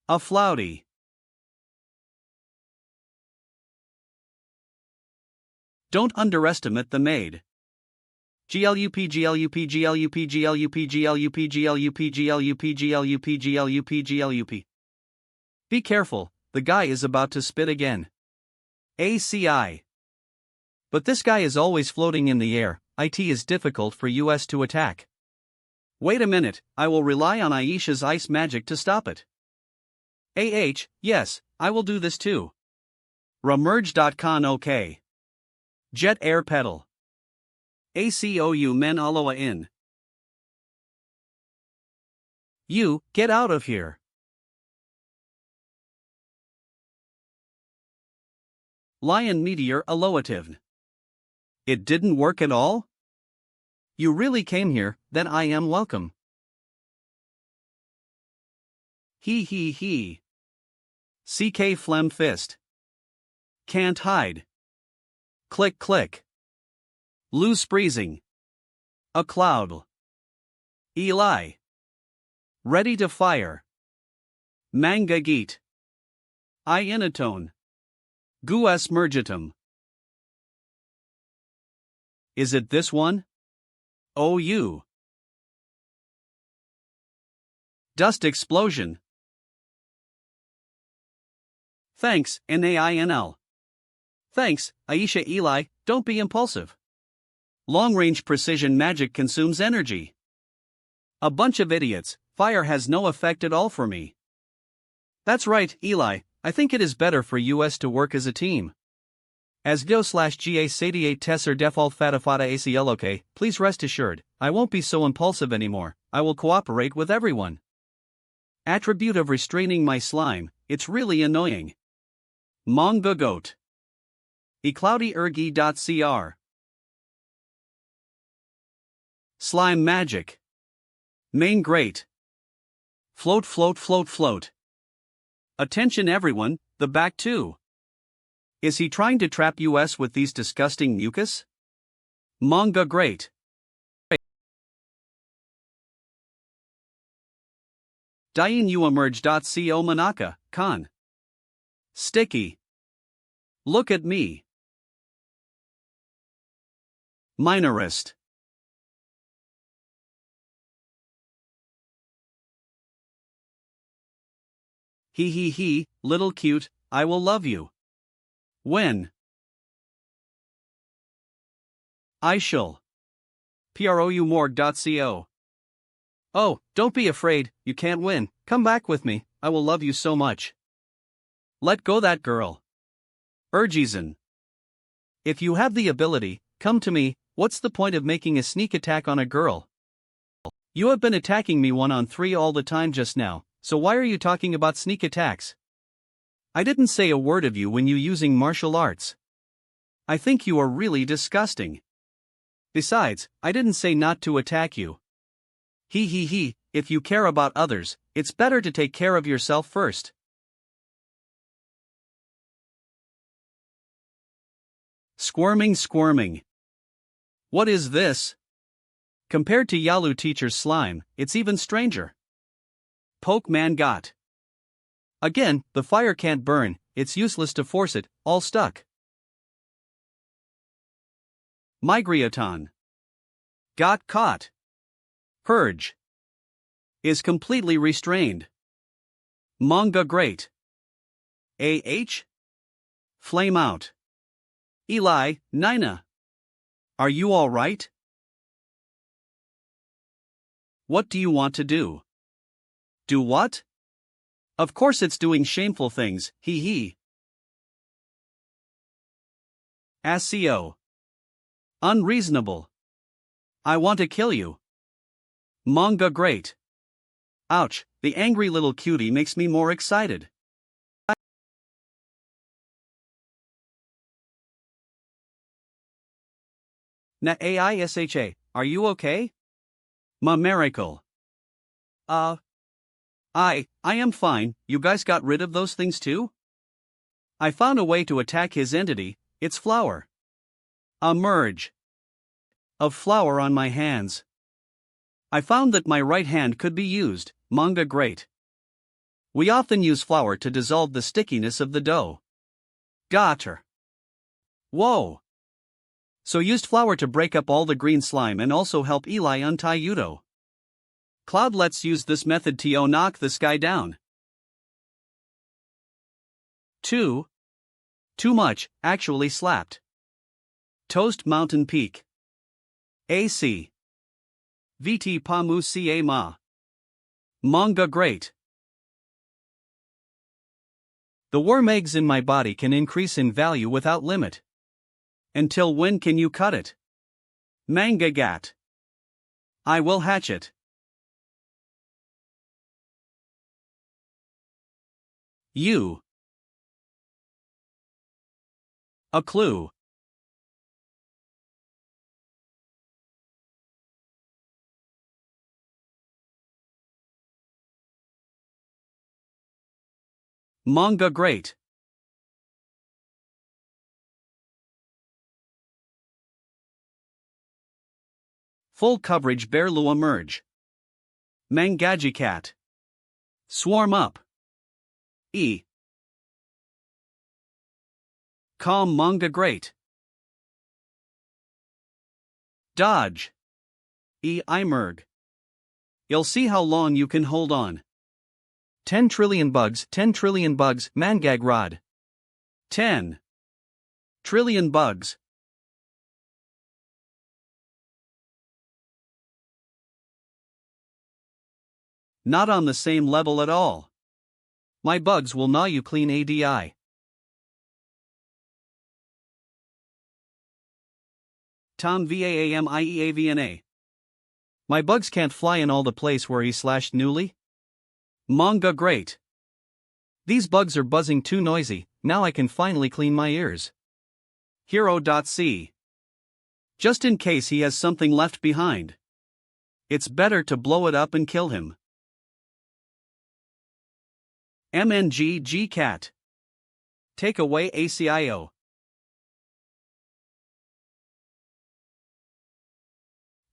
A flouty. Don't underestimate the maid. GLUP GLUP GLUP GLUP GLUP GLUP GLUP GLUP GLUP GLUP. Be careful, the guy is about to spit again. ACI. But this guy is always floating in the air, it is difficult for US to attack. Wait a minute, I will rely on Aisha's ice magic to stop it. Yes, I will do this too. Remerge.con OK. Jet air pedal. ACOU men aloha in. You, get out of here. Lion meteor aloativn. It didn't work at all? You really came here, then I am welcome. He. CK phlegm fist. Can't hide. Click click. Loose breezing. A cloud. Eli. Ready to fire. Manga geet. I inatone. Guas mergitum. Is it this one? OU. Dust explosion. Thanks, NAINL. Thanks, Aisha Eli, don't be impulsive. Long-range precision magic consumes energy. A bunch of idiots, fire has no effect at all for me. That's right, Eli, I think it is better for US to work as a team. As go/GA 88 Tesser default fatafata ACLOK, please rest assured, I won't be so impulsive anymore, I will cooperate with everyone. Attribute of restraining my slime, it's really annoying. Manga goat. ecloudyergy.cr. Slime magic. Main great. Float. Attention everyone, the back too. Is he trying to trap US with these disgusting mucus? Manga great. Dainuemerge.co manaka, con. Sticky. Look at me. Minorist. He, little cute, I will love you. When? I shall. proumorg.co. Oh, don't be afraid, you can't win, come back with me, I will love you so much. Let go that girl. Urgisen. If you have the ability, come to me, what's the point of making a sneak attack on a girl? You have been attacking me 1-on-3 all the time just now, so why are you talking about sneak attacks? I didn't say a word of you when you using martial arts. I think you are really disgusting. Besides, I didn't say not to attack you. He, if you care about others, it's better to take care of yourself first. Squirming. What is this? Compared to Yalu teacher's slime, it's even stranger. Poke man got. Again, the fire can't burn, it's useless to force it, all stuck. Migriaton. Got caught. Purge. Is completely restrained. Manga great. Flame out. Eli, Nina. Are you alright? What do you want to do? Do what? Of course it's doing shameful things, he. ASCO. Unreasonable. I want to kill you. Manga great. Ouch, the angry little cutie makes me more excited. Na AISHA, are you okay? Ma miracle. I am fine, you guys got rid of those things too? I found a way to attack his entity, its flower. A merge of flower on my hands. I found that my right hand could be used, manga great. We often use flour to dissolve the stickiness of the dough. Got her. Whoa. So used flour to break up all the green slime and also help Eli untie Yudo. Cloud, let's use this method to knock this guy down. 2. Too much, actually slapped. Toast Mountain Peak. AC. VT Pamu Ca Ma. Manga great. The worm eggs in my body can increase in value without limit. Until when can you cut it? Mangacat. I will hatch it. You. A clue. Manga great. Full coverage bear lua merge. Mangacaps. Swarm up. E. Calm manga great. Dodge. E. Imerg. You'll see how long you can hold on. 10 trillion bugs, mangag rod. 10 trillion bugs. Not on the same level at all. My bugs will gnaw you clean ADI. Tom VAAMIEAVNA. My bugs can't fly in all the place where he slashed newly. Manga great. These bugs are buzzing too noisy, now I can finally clean my ears. Hero.c. Just in case he has something left behind. It's better to blow it up and kill him. MNGG cat. Take away ACIO.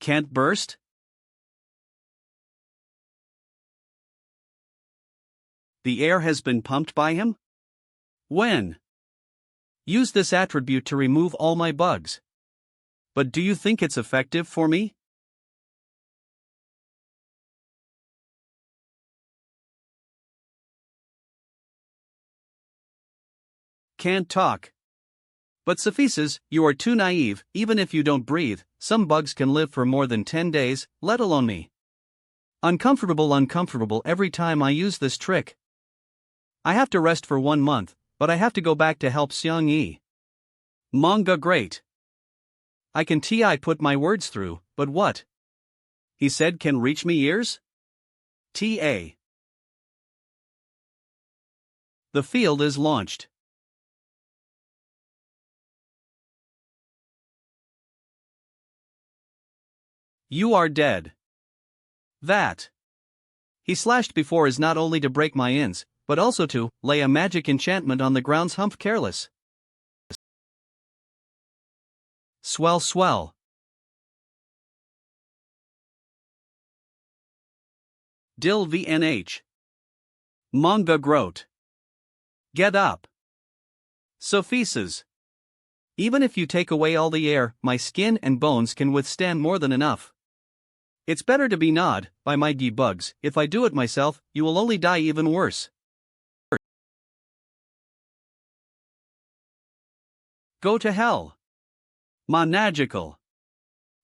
Can't burst? The air has been pumped by him? When? Use this attribute to remove all my bugs. But do you think it's effective for me? Can't talk. But Sophises, you are too naive. Even if you don't breathe, some bugs can live for more than 10 days, let alone me. Uncomfortable every time I use this trick. I have to rest for 1 month, but I have to go back to help Seung Yi. Manga great. I can put my words through, but what? He said can reach me ears? TA. The field is launched. You are dead. That. He slashed before is not only to break my ins, but also to lay a magic enchantment on the ground's hump careless. Swell. Dill VNH. Manga groat. Get up. Sophises. Even if you take away all the air, my skin and bones can withstand more than enough. It's better to be gnawed by my bugs. If I do it myself, you will only die even worse. Go to hell. Monagical.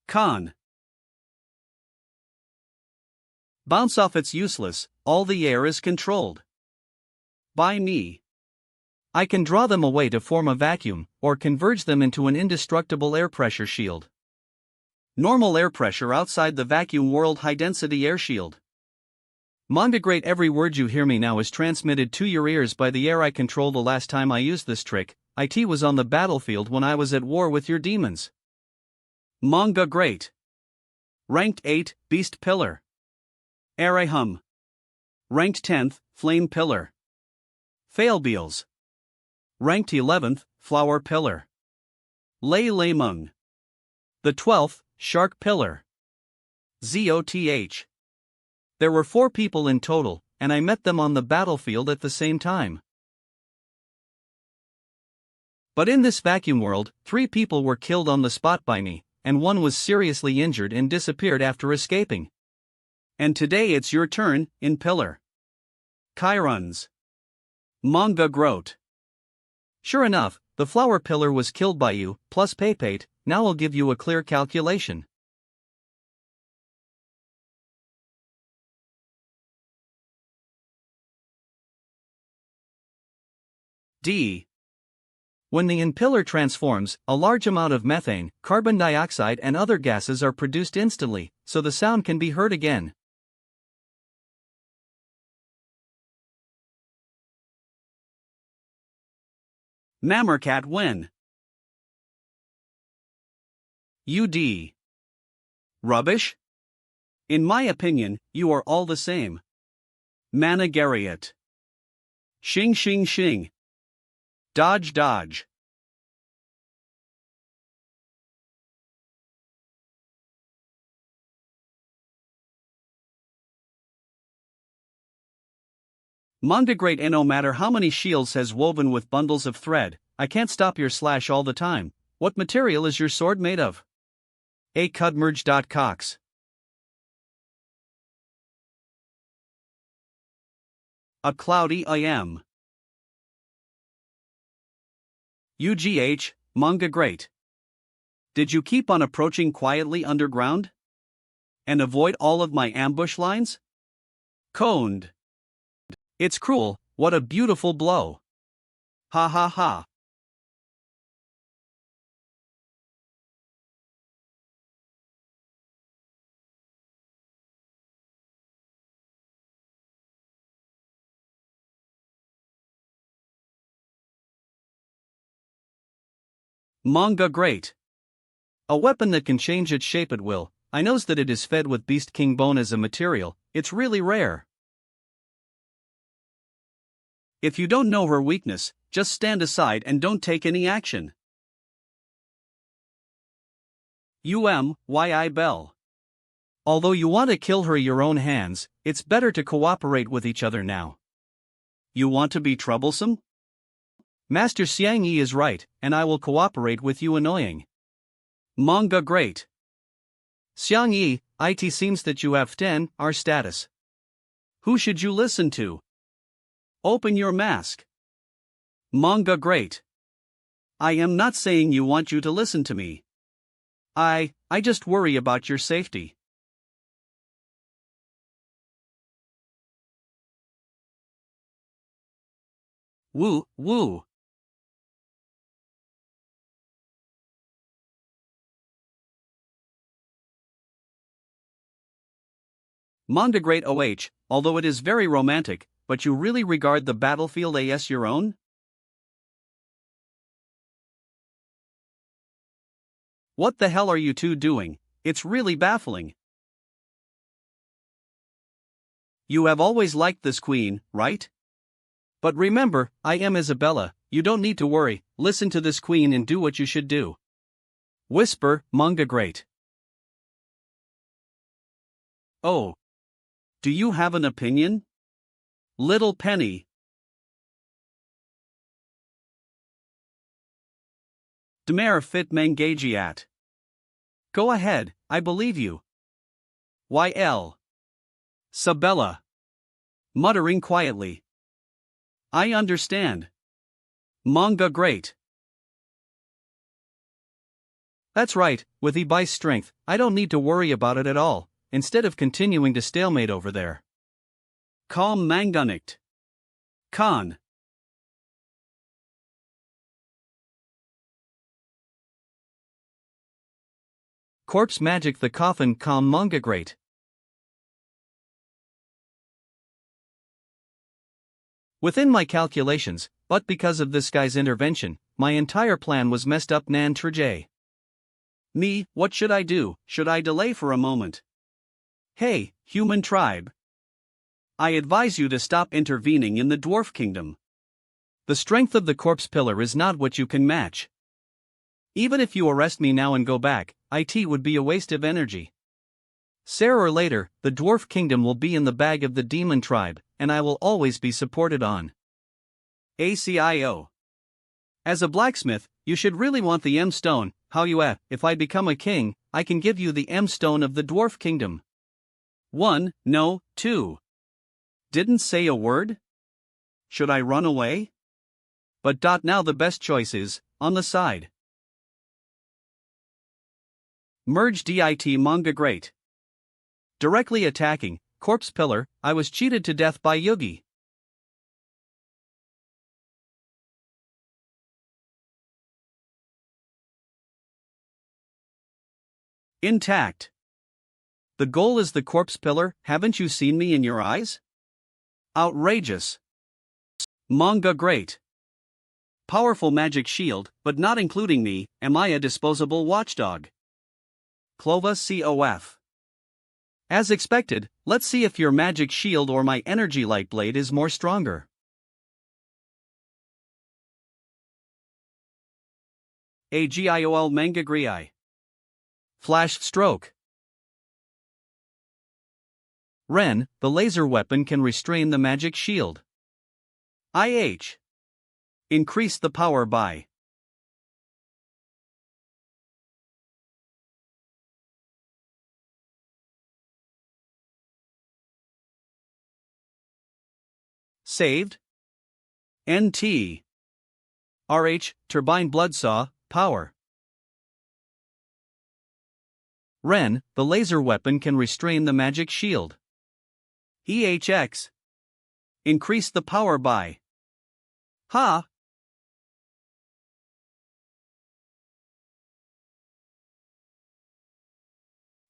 Con. Bounce off, it's useless, all the air is controlled by me. I can draw them away to form a vacuum, or converge them into an indestructible air pressure shield. Normal air pressure outside the vacuum world, high density air shield. Manga great, every word you hear me now is transmitted to your ears by the air I control. The last time I used this trick, it was on the battlefield when I was at war with your demons. Manga great. Ranked 8, Beast Pillar. Arahum. Ranked 10th, Flame Pillar. Failbeals. Ranked 11th, Flower Pillar. Lei Lei Meng. The 12th, Shark Pillar. ZOTH. There were 4 people in total, and I met them on the battlefield at the same time. But in this vacuum world, 3 people were killed on the spot by me, and 1 was seriously injured and disappeared after escaping. And today it's your turn, in Pillar. Chiron's. Manga Grote. Sure enough, the Flower Pillar was killed by you, plus Paypate. Now I'll give you a clear calculation. D. When the in-pillar transforms, a large amount of methane, carbon dioxide and other gases are produced instantly, so the sound can be heard again. Mamercat when. UD. Rubbish? In my opinion, you are all the same. Managariat. Shing shing shing. Dodge dodge. Manga great and no matter how many shields has woven with bundles of thread, I can't stop your slash all the time. What material is your sword made of? A cudmerge.cox. A cloudy I am. UGH, Manga great. Did you keep on approaching quietly underground? And avoid all of my ambush lines? Coned. It's cruel, what a beautiful blow. Ha ha ha. Manga great. A weapon that can change its shape at will. I knows that it is fed with Beast King bone as a material, it's really rare. If you don't know her weakness, just stand aside and don't take any action. UMYI Bell. Although you want to kill her your own hands, it's better to cooperate with each other now. You want to be troublesome? Master Xiang Yi is right, and I will cooperate with you annoying. Manga great. Xiang Yi, it seems that you have 10, our status. Who should you listen to? Open your mask. Manga great. I am not saying you want you to listen to me. I just worry about your safety. Woo, woo. Manga great OH, although it is very romantic, but you really regard the battlefield as your own? What the hell are you two doing? It's really baffling. You have always liked this queen, right? But remember, I am Isabella, you don't need to worry, listen to this queen and do what you should do. Whisper, Manga great. Oh. Do you have an opinion? Little Penny. Dmer fit mangagiat. Go ahead, I believe you. YL. Isabella. Muttering quietly. I understand. Manga great. That's right, with Ibai's strength, I don't need to worry about it at all, instead of continuing to stalemate over there. Calm Mangunict. Khan. Corpse magic the coffin calm Manga great. Within my calculations, but because of this guy's intervention, my entire plan was messed up nan trajay. Me, what should I do? Should I delay for a moment? Hey, human tribe. I advise you to stop intervening in the dwarf kingdom. The strength of the corpse pillar is not what you can match. Even if you arrest me now and go back, it would be a waste of energy. Sooner or later, the dwarf kingdom will be in the bag of the demon tribe, and I will always be supported on. ACIO. As a blacksmith, you should really want the M stone. If I become a king, I can give you the M stone of the dwarf kingdom. 1, no, 2. Didn't say a word? Should I run away? But now the best choice is, on the side. Merge DIT manga great. Directly attacking, corpse pillar, I was cheated to death by Yugi. Intact. The goal is the corpse pillar, haven't you seen me in your eyes? Outrageous. Manga great. Powerful magic shield, but not including me, am I a disposable watchdog? Clova COF. As expected, let's see if your magic shield or my energy light blade is more stronger. AGIOL manga grei. Flash stroke. Ren, the laser weapon can restrain the magic shield. IH. Increase the power by. Saved. NT. RH, turbine bloodsaw, power. Ren, the laser weapon can restrain the magic shield. EHX. Increase the power by. Ha!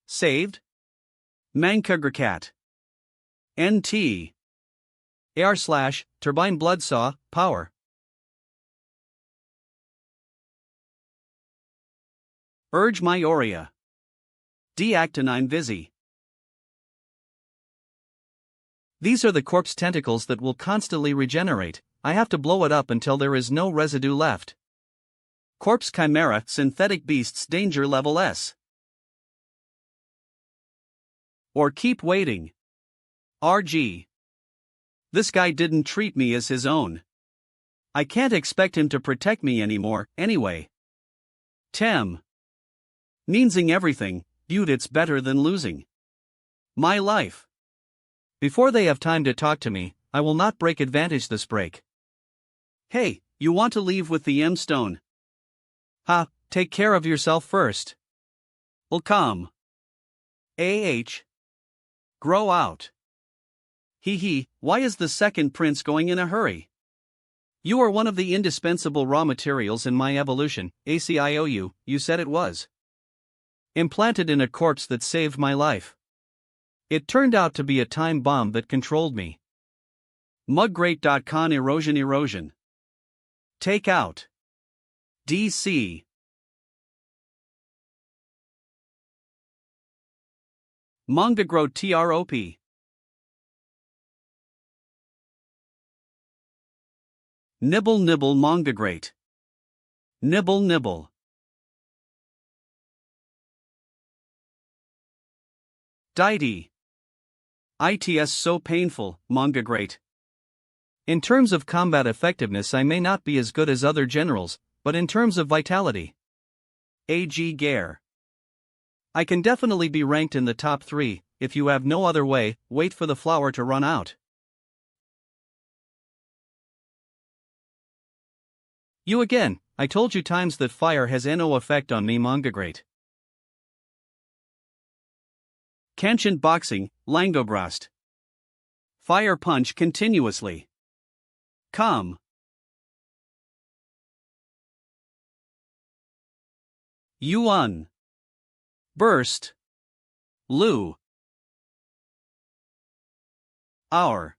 Saved. Mangacaps. NT. AR/ turbine bloodsaw, power. Urge my Aurea. Deactinine Visi. These are the corpse tentacles that will constantly regenerate. I have to blow it up until there is no residue left. Corpse Chimera, synthetic beasts danger level S. Or keep waiting. RG. This guy didn't treat me as his own. I can't expect him to protect me anymore, anyway. Tem. Meansing everything, dude, it's better than losing my life. Before they have time to talk to me, I will not break advantage this break. Hey, you want to leave with the M stone? Ha, take care of yourself first. Welcome. AH. Grow out. Hee, why is the second prince going in a hurry? You are one of the indispensable raw materials in my evolution, ACIOU, you said it was. Implanted in a corpse that saved my life. It turned out to be a time bomb that controlled me. Muggreat.con erosion. Take out. DC. Manga Growth TROP. Nibble manga great. Nibble. Deity. ITS so painful, manga great. In terms of combat effectiveness, I may not be as good as other generals, but in terms of vitality. AG Gare. I can definitely be ranked in the top 3, if you have no other way, wait for the flower to run out. You again, I told you times that fire has no effect on me, manga great. Kenshin boxing, Langobrast. Fire punch continuously. Come. Yuan. Burst. Lu. Our.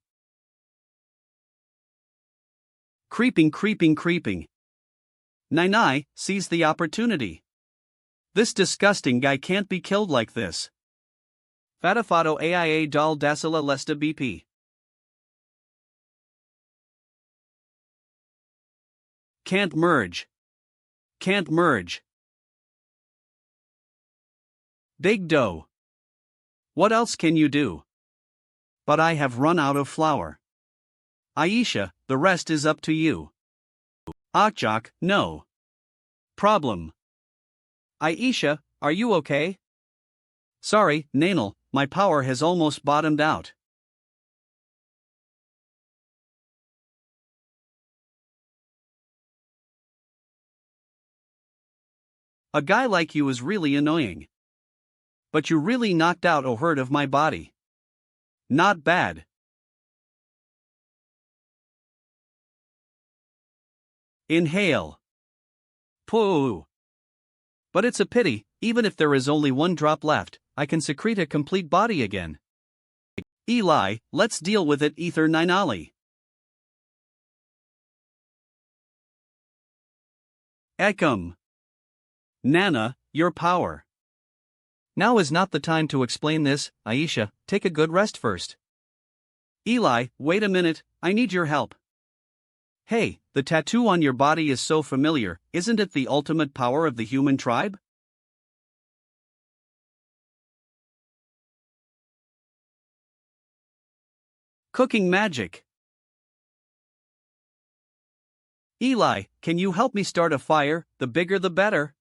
Creeping. Nai sees the opportunity. This disgusting guy can't be killed like this. Fatafato AIA dal Dasila Lesta BP. Can't merge. Can't merge. Big dough. What else can you do? But I have run out of flour. Aisha, the rest is up to you. Akjok, no. Problem. Aisha, are you okay? Sorry, Nanal, my power has almost bottomed out. A guy like you is really annoying. But you really knocked out a herd of my body. Not bad. Inhale. Pooh. But it's a pity, even if there is only one drop left, I can secrete a complete body again. Eli, let's deal with it, Ether Ninali. Ekam. Nana, your power. Now is not the time to explain this, Aisha, take a good rest first. Eli, wait a minute, I need your help. Hey, the tattoo on your body is so familiar, isn't it the ultimate power of the human tribe? Cooking magic. Eli, can you help me start a fire? The bigger the better.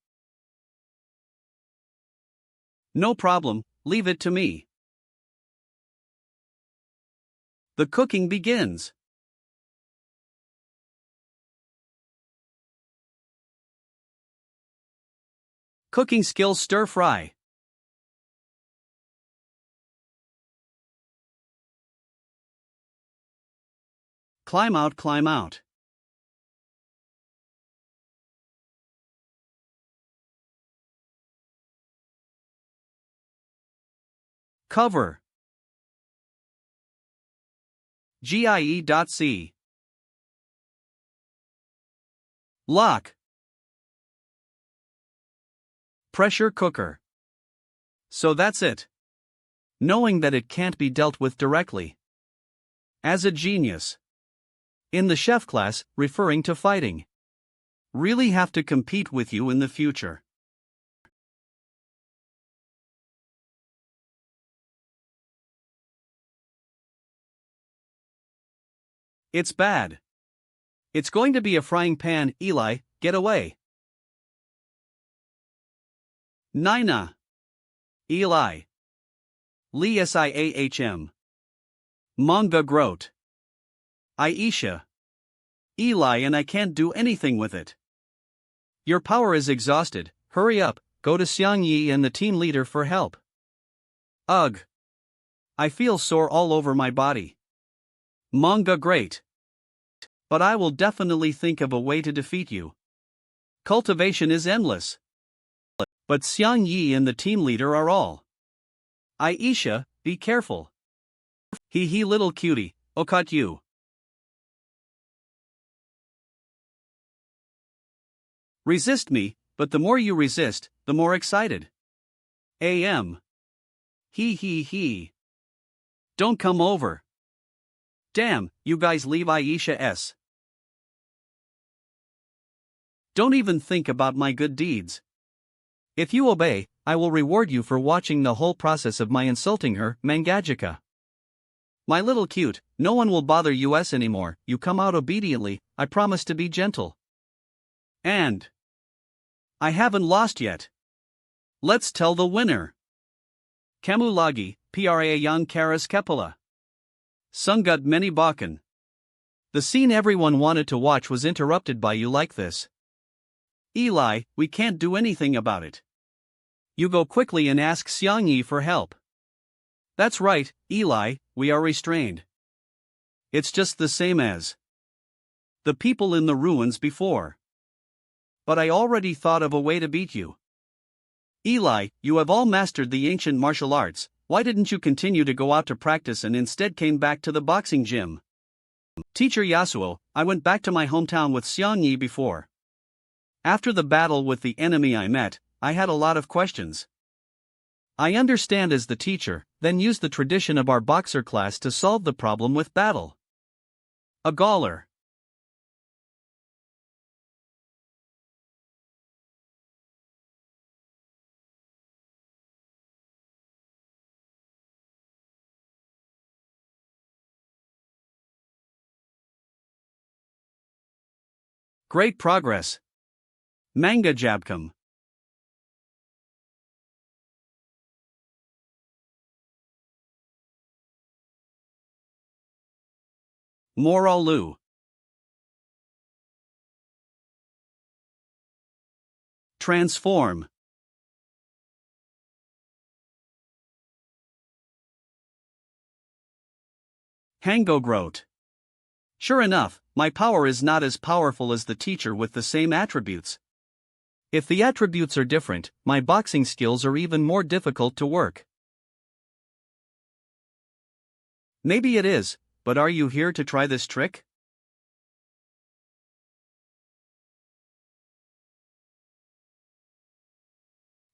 No problem, leave it to me. The cooking begins. Cooking skills stir fry. Climb out, climb out. Cover. GIE.C. Lock. Pressure cooker. So that's it. Knowing that it can't be dealt with directly. As a genius. In the chef class, referring to fighting. Really have to compete with you in the future. It's bad. It's going to be a frying pan, Eli, get away. Nina. Eli. Lee Siahm. Manga Grote. Aisha. Eli, and I can't do anything with it. Your power is exhausted, hurry up, go to Xiang Yi and the team leader for help. Ugh. I feel sore all over my body. Manga great. But I will definitely think of a way to defeat you. Cultivation is endless. But Xiang Yi and the team leader are all. Aisha, be careful. Hee little cutie, okat you. Resist me, but the more you resist, the more excited. AM. He. Don't come over. Damn, you guys leave Aisha S. Don't even think about my good deeds. If you obey, I will reward you for watching the whole process of my insulting her, Mangajika. My little cute, no one will bother us anymore, you come out obediently, I promise to be gentle. And I haven't lost yet. Let's tell the winner. Kamulagi, Pra Yang Karas Kepala. Sungut Many Bakan. The scene everyone wanted to watch was interrupted by you like this. Eli, we can't do anything about it. You go quickly and ask Xiang Yi for help. That's right, Eli, we are restrained. It's just the same as the people in the ruins before. But I already thought of a way to beat you. Eli, you have all mastered the ancient martial arts, why didn't you continue to go out to practice and instead came back to the boxing gym? Teacher Yasuo, I went back to my hometown with Xiang Yi before. After the battle with the enemy I met, I had a lot of questions. I understand as the teacher, then use the tradition of our boxer class to solve the problem with battle. A Gauler. Great progress. Manga jabcom. Moralu. Transform. Hangogrot. Sure enough, my power is not as powerful as the teacher with the same attributes. If the attributes are different, my boxing skills are even more difficult to work. Maybe it is, but are you here to try this trick?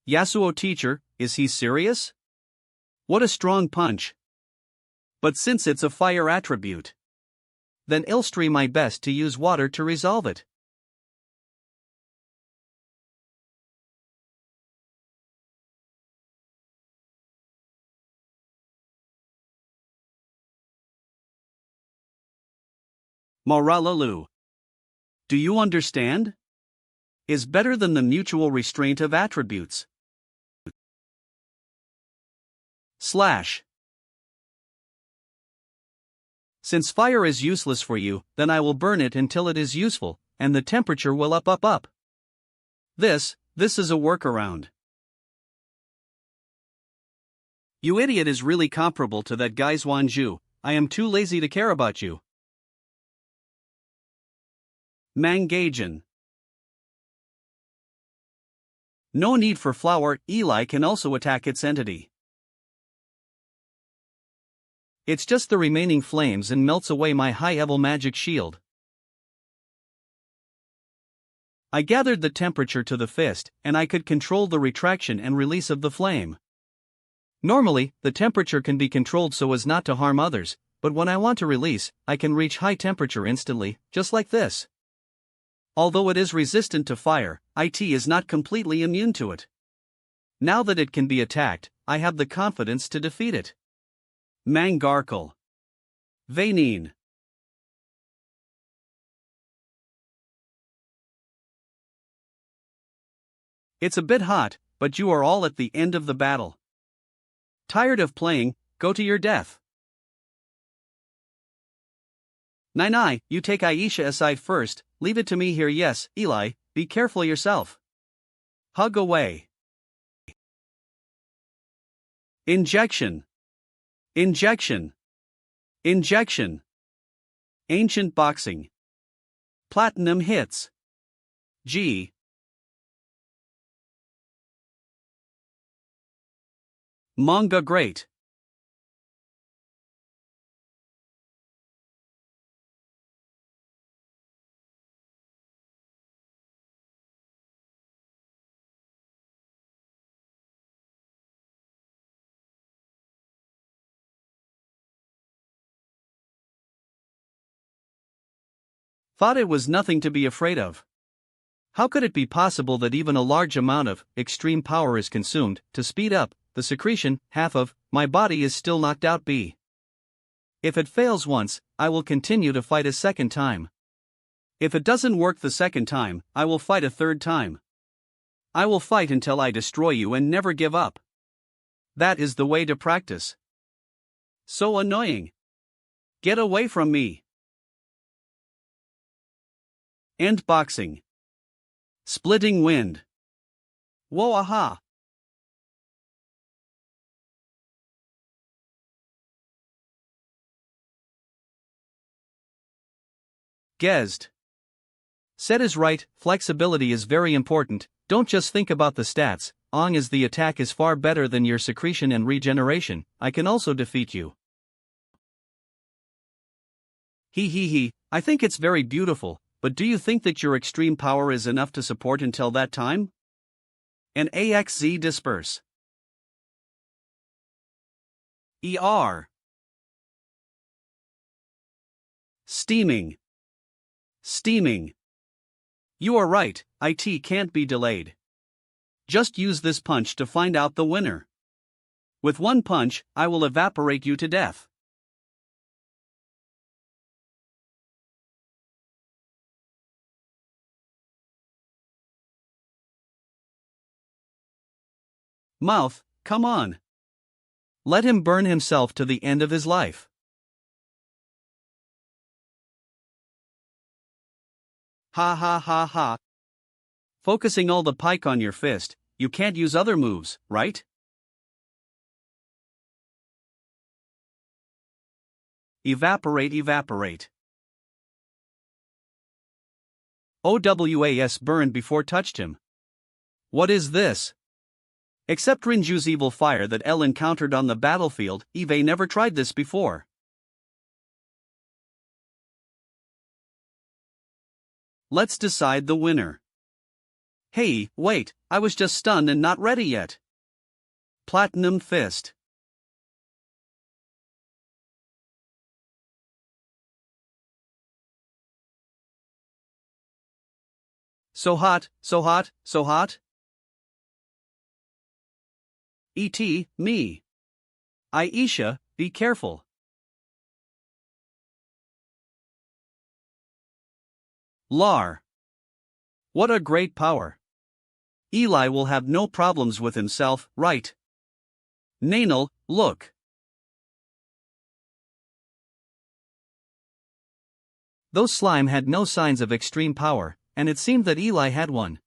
Yasuo teacher, is he serious? What a strong punch. But since it's a fire attribute, then I'll try my best to use water to resolve it. Moralalu. Do you understand? Is better than the mutual restraint of attributes. Slash. Since fire is useless for you, then I will burn it until it is useful, and the temperature will up. This is a workaround. You idiot is really comparable to that guy's Wanju. I am too lazy to care about you. Mangajan. No need for flower, Eli can also attack its entity. It's just the remaining flames and melts away my high-level magic shield. I gathered the temperature to the fist, and I could control the retraction and release of the flame. Normally, the temperature can be controlled so as not to harm others, but when I want to release, I can reach high temperature instantly, just like this. Although it is resistant to fire, it is not completely immune to it. Now that it can be attacked, I have the confidence to defeat it. Mangarkle. Vainin. It's a bit hot, but you are all at the end of the battle. Tired of playing? Go to your death. Nai, you take Aisha aside first, leave it to me here. Yes, Eli, be careful yourself. Hug away. Injection. Injection. Injection. Ancient boxing. Platinum hits. G. Manga great. Thought it was nothing to be afraid of. How could it be possible that even a large amount of extreme power is consumed to speed up the secretion? Half of my body is still knocked out. B. If it fails once, I will continue to fight a second time. If it doesn't work the second time, I will fight a third time. I will fight until I destroy you and never give up. That is the way to practice. So annoying. Get away from me. End boxing. Splitting wind. Whoa aha. Guessed. Said is right, flexibility is very important, don't just think about the stats, long as the attack is far better than your secretion and regeneration, I can also defeat you. I think it's very beautiful, but do you think that your extreme power is enough to support until that time? An AXZ disperse. ER. Steaming. Steaming. You are right, it can't be delayed. Just use this punch to find out the winner. With one punch, I will evaporate you to death. Mouth, come on. Let him burn himself to the end of his life. Ha ha ha ha. Focusing all the pike on your fist, you can't use other moves, right? Evaporate, evaporate. OWAS burned before touched him. What is this? Except Rinju's evil fire that L encountered on the battlefield, Eve never tried this before. Let's decide the winner. Hey, wait, I was just stunned and not ready yet. Platinum Fist. So hot, so hot, so hot. E.T., me. Aisha, be careful. Lar. What a great power. Eli will have no problems with himself, right? Nanal, look. Those slime had no signs of extreme power, and it seemed that Eli had one.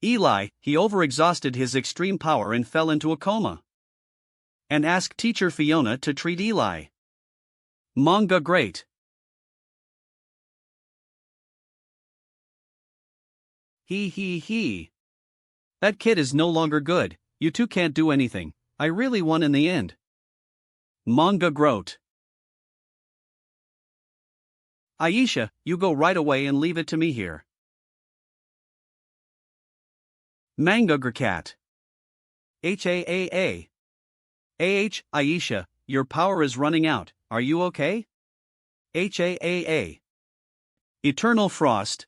Eli, he overexhausted his extreme power and fell into a coma. And ask teacher Fiona to treat Eli. Manga great. He. That kid is no longer good, you two can't do anything, I really won in the end. Manga groat. Aisha, you go right away and leave it to me here. Mangacaps. HAAA. Aisha, your power is running out, are you okay? HAAA. Eternal Frost.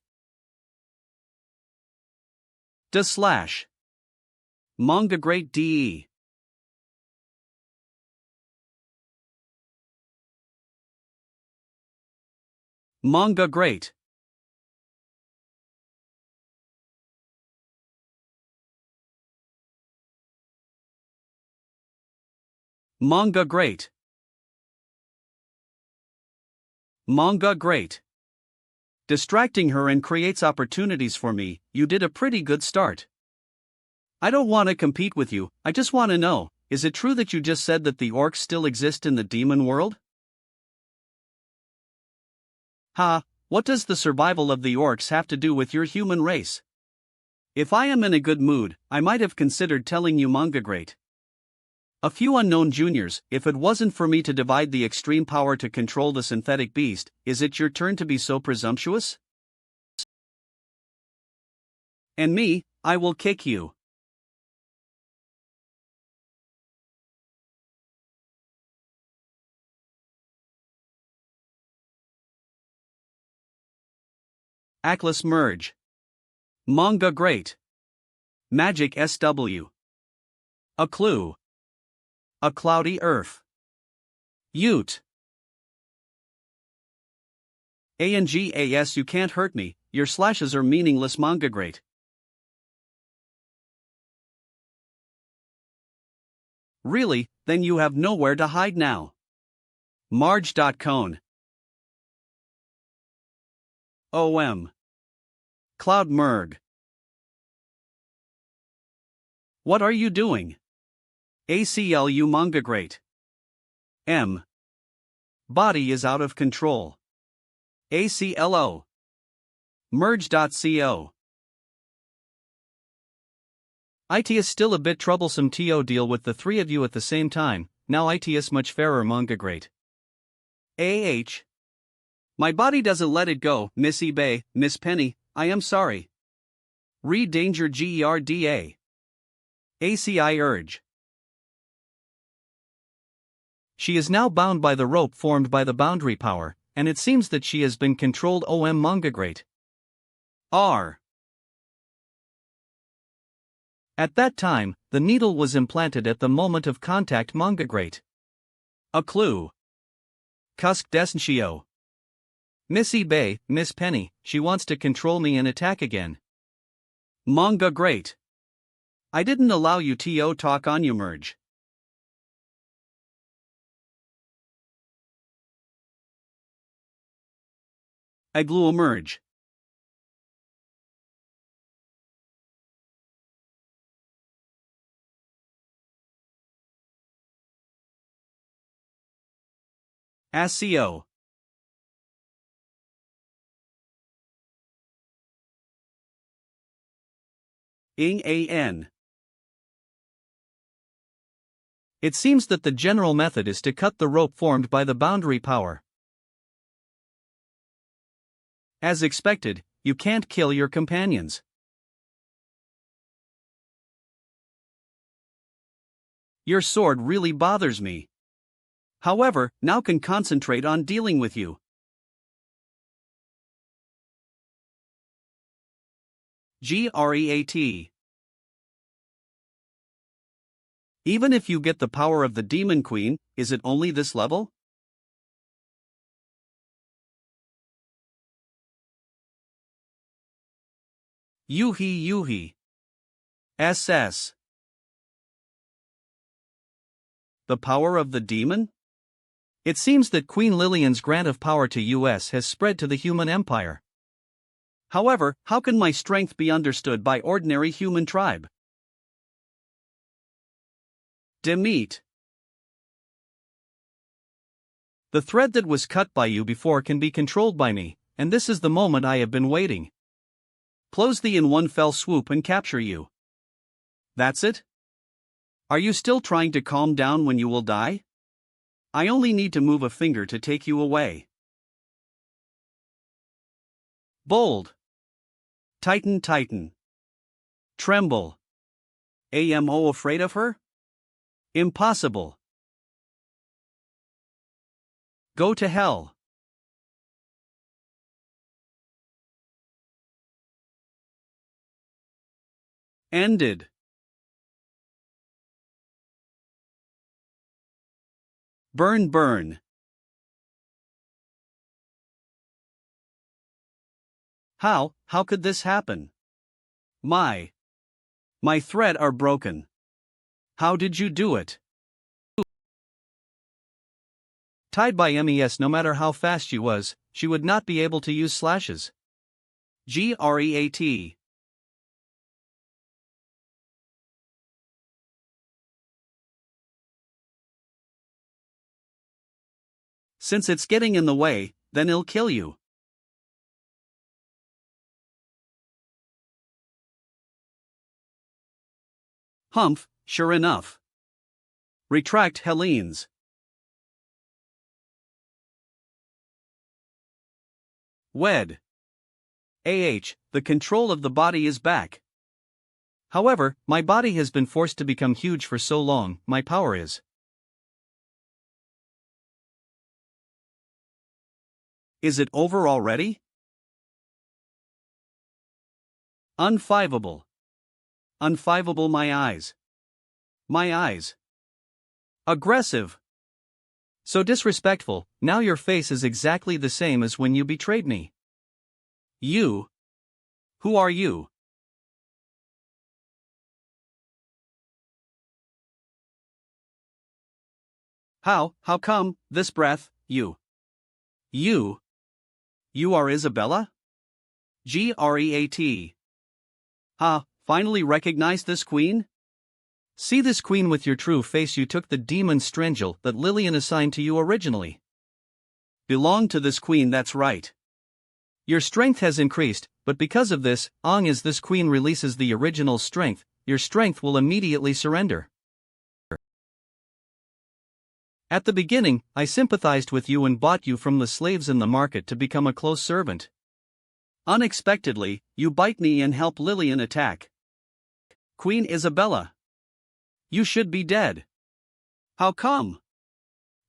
// Manga Great DE. Manga Great. Manga Great. Manga Great. Distracting her and creates opportunities for me, you did a pretty good start. I don't want to compete with you, I just want to know, is it true that you just said that the orcs still exist in the demon world? Ha, what does the survival of the orcs have to do with your human race? If I am in a good mood, I might have considered telling you Manga Great. A few unknown juniors, if it wasn't for me to divide the extreme power to control the synthetic beast, is it your turn to be so presumptuous? And me, I will kick you. Atlas Merge. Manga Great. Magic SW. A Clue. A Cloudy Earth. Ute. ANGAS you can't hurt me, your slashes are meaningless Manga Great. Really, then you have nowhere to hide now. Marge.cone. OM. Cloud Merg. What are you doing? ACLU Manga Great. M. Body is out of control. ACLO. Merge.co. It is still a bit troublesome to deal with the three of you at the same time, now it is much fairer Manga Great. AH. My body doesn't let it go, Miss eBay, Miss Penny, I am sorry. Read Danger GERDA. ACI Urge. She is now bound by the rope formed by the boundary power, and it seems that she has been controlled OM Manga Great. R. At that time, the needle was implanted at the moment of contact Manga Great. A clue. Cusk Descencio. Missy Bay, Miss Penny, she wants to control me and attack again. Manga great. I didn't allow you to talk on you merge. I glue a merge. SEO. An. It seems that the general method is to cut the rope formed by the boundary power. As expected, you can't kill your companions. Your sword really bothers me. However, now can concentrate on dealing with you. Great. Even if you get the power of the Demon Queen, is it only this level? Yuhi. SS. The power of the demon? It seems that Queen Lillian's grant of power to US has spread to the human empire. However, how can my strength be understood by ordinary human tribe? Demeet. The thread that was cut by you before can be controlled by me, and this is the moment I have been waiting. Close thee in one fell swoop and capture you. That's it? Are you still trying to calm down when you will die? I only need to move a finger to take you away. Bold. Titan. Tremble. Amo afraid of her? Impossible. Go to hell. Ended. Burn. How could this happen? My thread are broken. How did you do it? Tied by MES, no matter how fast she was, she would not be able to use slashes. Great. Since it's getting in the way, then it'll kill you. Humph, sure enough. Retract Helene's. Wed. The control of the body is back. However, my body has been forced to become huge for so long, my power is. Is it over already? Unfiveable. My eyes. Aggressive. So disrespectful, now your face is exactly the same as when you betrayed me. You? Who are you? How come, this breath, you? You are Isabella? Great. Finally recognize this queen? See this queen with your true face. You took the demon Strangel that Lillian assigned to you originally. Belong to this queen, that's right. Your strength has increased, but because of this, as this queen releases the original strength, your strength will immediately surrender. At the beginning, I sympathized with you and bought you from the slaves in the market to become a close servant. Unexpectedly, you bite me and help Lillian attack Queen Isabella. You should be dead. How come?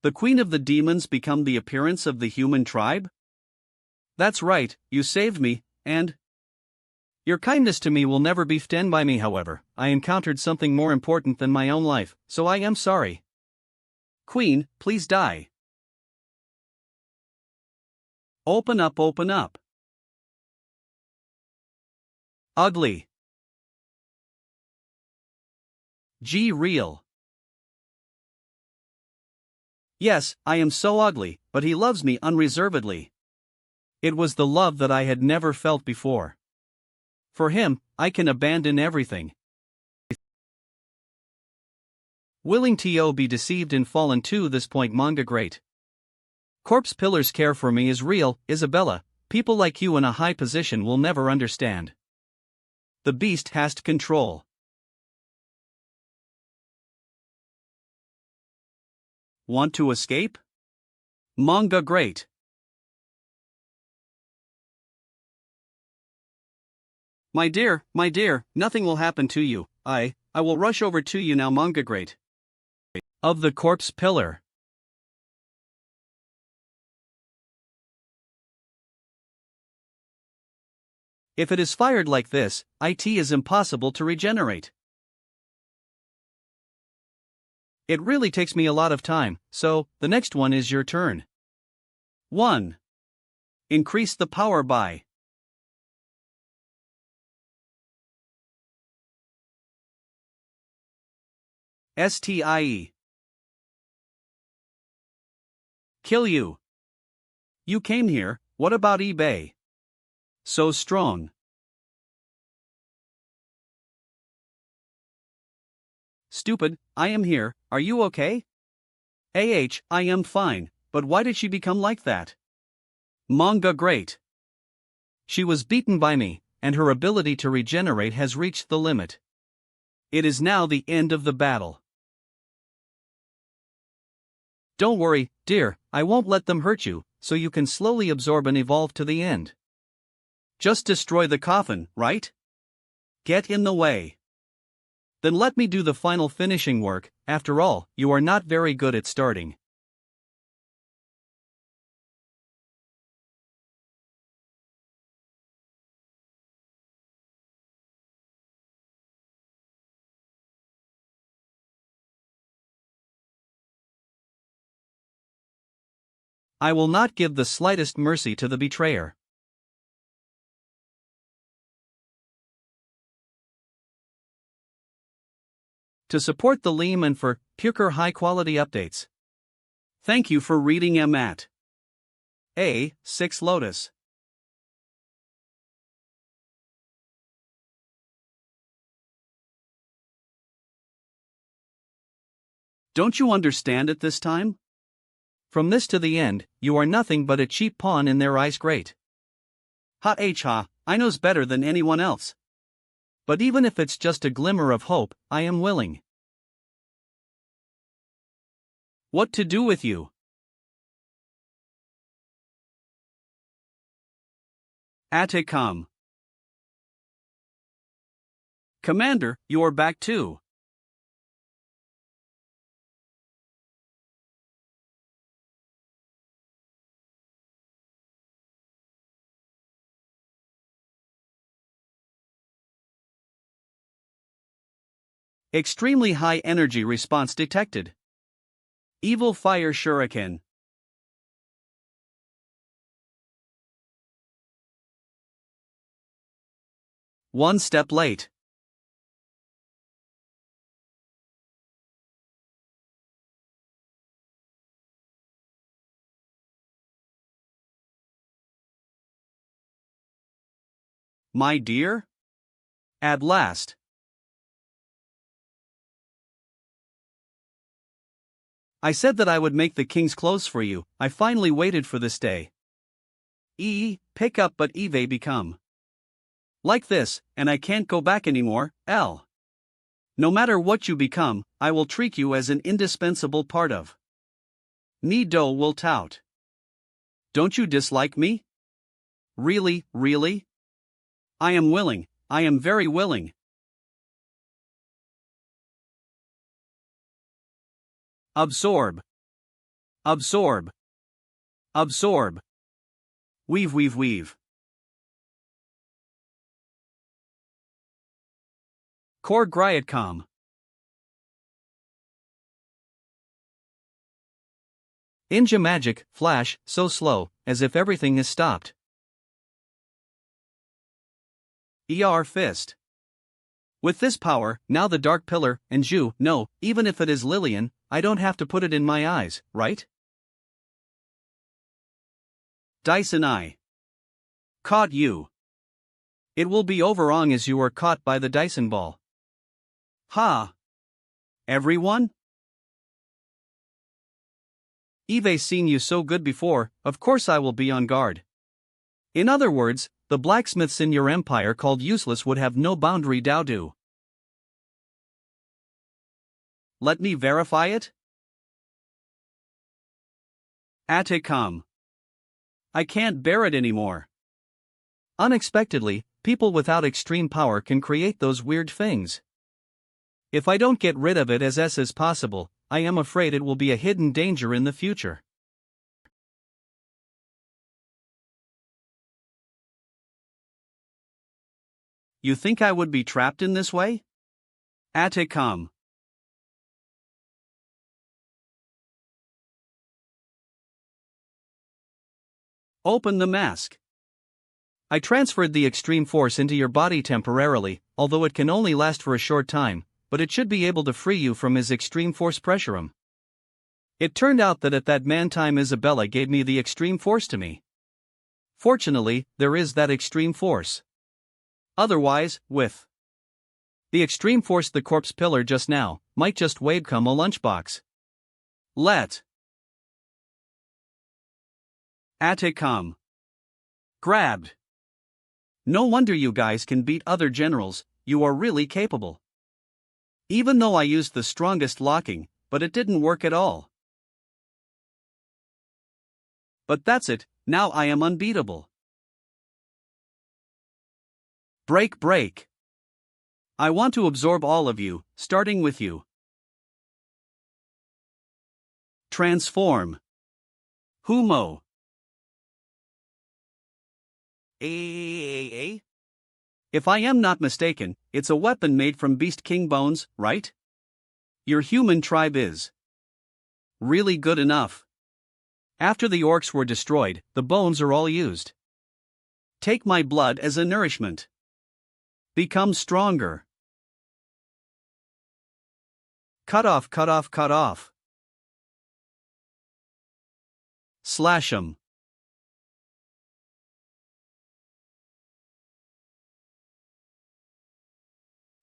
The queen of the demons become the appearance of the human tribe? That's right, you saved me, and your kindness to me will never be forgotten by me. However, I encountered something more important than my own life, so I am sorry. Queen, please die. Open up, open up. Ugly. G real. Yes, I am so ugly, but he loves me unreservedly. It was the love that I had never felt before. For him, I can abandon everything. Willing to be deceived and fallen to this point manga great. Corpse pillars care for me is real, Isabella, people like you in a high position will never understand. The beast has control. Want to escape? Manga great. My dear, nothing will happen to you. I will rush over to you now manga great. Of the corpse pillar. If it is fired like this, it is impossible to regenerate. It really takes me a lot of time, so the next one is your turn. 1. Increase the power by STIE. Kill you. You came here, what about eBay? So strong. Stupid, I am here, are you okay? I am fine, but why did she become like that? Manga great. She was beaten by me, and her ability to regenerate has reached the limit. It is now the end of the battle. Don't worry, dear, I won't let them hurt you, so you can slowly absorb and evolve to the end. Just destroy the coffin, right? Get in the way. Then let me do the final finishing work, after all, you are not very good at starting. I will not give the slightest mercy to the betrayer. To support the Leam and for purer high-quality updates. Thank you for reading at A6 Lotus. Don't you understand it this time? From this to the end, you are nothing but a cheap pawn in their eyes great. Ha, I knows better than anyone else. But even if it's just a glimmer of hope, I am willing. What to do with you? Aticam. Commander, you're back too. Extremely high energy response detected. Evil fire shuriken. One step late. My dear? At last. I said that I would make the king's clothes for you, I finally waited for this day. Pick up but Eve become. Like this, and I can't go back anymore, L. No matter what you become, I will treat you as an indispensable part of. Ni do will tout. Don't you dislike me? Really? I am willing, I am very willing. Absorb. Weave. Core Gryatcom. Ninja magic, flash, so slow, as if everything has stopped. Fist. With this power, now the dark pillar, and Zhu, no, even if it is Lillian, I don't have to put it in my eyes, right? Dyson Eye. Caught you. It will be over long as you are caught by the Dyson ball. Ha! Everyone? Eve's seen you so good before, of course I will be on guard. In other words, the blacksmiths in your empire called useless would have no boundary Daodu. Let me verify it? Aticam. I can't bear it anymore. Unexpectedly, people without extreme power can create those weird things. If I don't get rid of it as possible, I am afraid it will be a hidden danger in the future. You think I would be trapped in this way? Aticam. Open the mask. I transferred the extreme force into your body temporarily, although it can only last for a short time, but it should be able to free you from his extreme force pressure. It turned out that at that man time Isabella gave me the extreme force to me. Fortunately, there is that extreme force. Otherwise, with the extreme force the corpse pillar just now, might just wave come a lunchbox. Let Aticam. Grabbed. No wonder you guys can beat other generals, you are really capable. Even though I used the strongest locking, but it didn't work at all. But that's it, now I am unbeatable. Break. I want to absorb all of you, starting with you. Transform. Humo. If I am not mistaken, it's a weapon made from Beast King bones, right? Your human tribe is really good enough. After the orcs were destroyed, the bones are all used. Take my blood as a nourishment. Become stronger. Cut off. Slash 'em.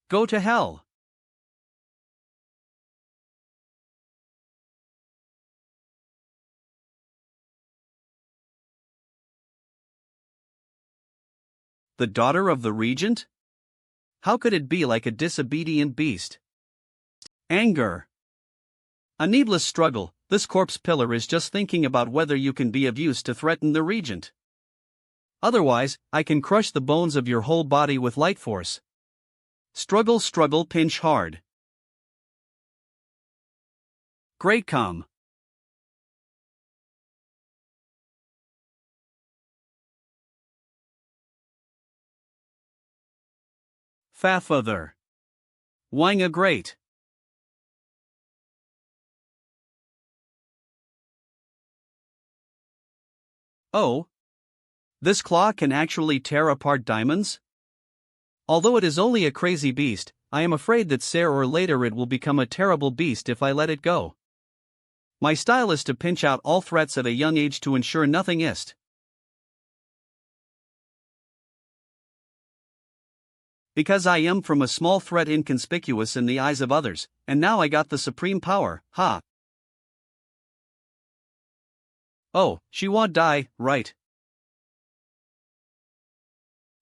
Go to hell. The daughter of the Regent? How could it be like a disobedient beast? Anger. A needless struggle, this corpse pillar is just thinking about whether you can be of use to threaten the Regent. Otherwise, I can crush the bones of your whole body with light force. Struggle, pinch hard. Great come. Father. Wang a great. Oh. This claw can actually tear apart diamonds? Although it is only a crazy beast, I am afraid that sooner or later it will become a terrible beast if I let it go. My style is to pinch out all threats at a young age to ensure nothing ist. Because I am from a small threat inconspicuous in the eyes of others, and now I got the supreme power, ha. Oh, she won't die, right?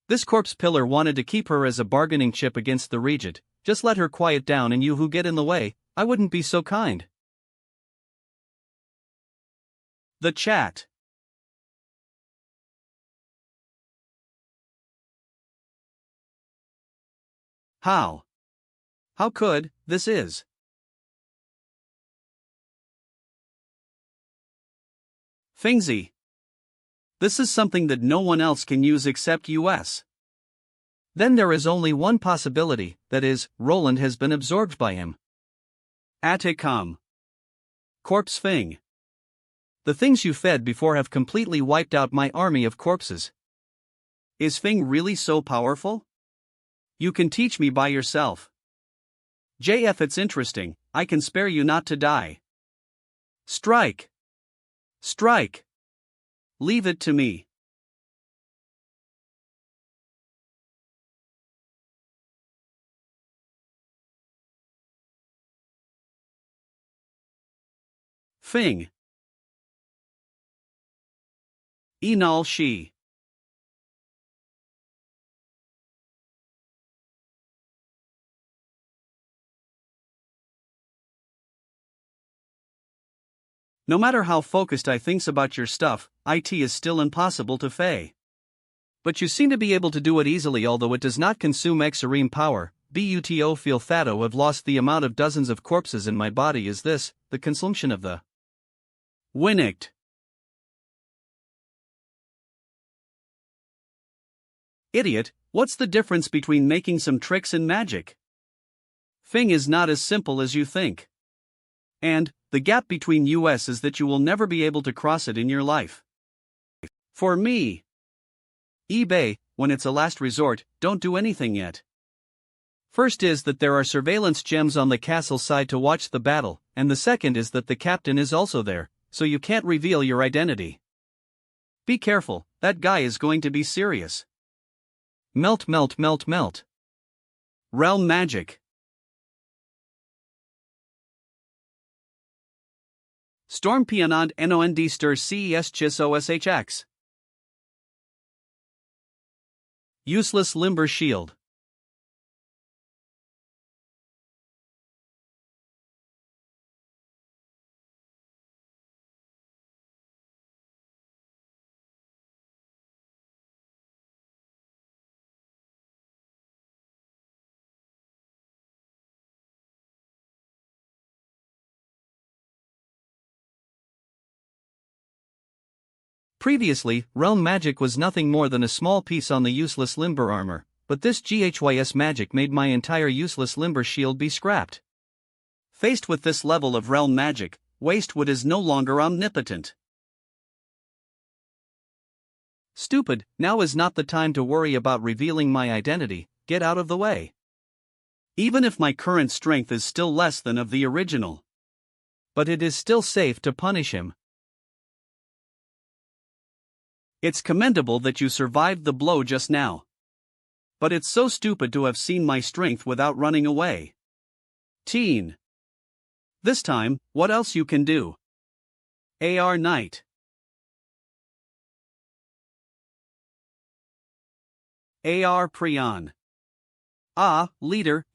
This corpse pillar wanted to keep her as a bargaining chip against the Regent. Just let her quiet down, and you who get in the way, I wouldn't be so kind. The chat. How could this is? Fingsy. This is something that no one else can use except us. Then there is only one possibility, that is, Roland has been absorbed by him. Aticam. Corpse Fing. The things you fed before have completely wiped out my army of corpses. Is Fing really so powerful? You can teach me by yourself. JF, it's interesting, I can spare you not to die. Strike! Strike! Leave it to me. Fing. Enal she. No matter how focused I thinks about your stuff, it is still impossible to fey. But you seem to be able to do it easily, although it does not consume extreme power. Buto feel fatto have lost the amount of dozens of corpses in my body. Is this the consumption of the Winnicked? Idiot, what's the difference between making some tricks and magic? Fing is not as simple as you think. And the gap between us is that you will never be able to cross it in your life. For me, eBay, when it's a last resort, don't do anything yet. First is that there are surveillance gems on the castle side to watch the battle, and the second is that the captain is also there, so you can't reveal your identity. Be careful, that guy is going to be serious. Melt, melt, melt, melt. Realm magic. Storm pianad nond stir ces chis oshx. Useless limber shield. Previously, realm magic was nothing more than a small piece on the useless limber armor, but this GHYS magic made my entire useless limber shield be scrapped. Faced with this level of realm magic, Wastewood is no longer omnipotent. Stupid, now is not the time to worry about revealing my identity, get out of the way. Even if my current strength is still less than of the original. But it is still safe to punish him. It's commendable that you survived the blow just now. But it's so stupid to have seen my strength without running away. Teen. This time, what else you can do? AR Knight. AR Prion. Ah, leader,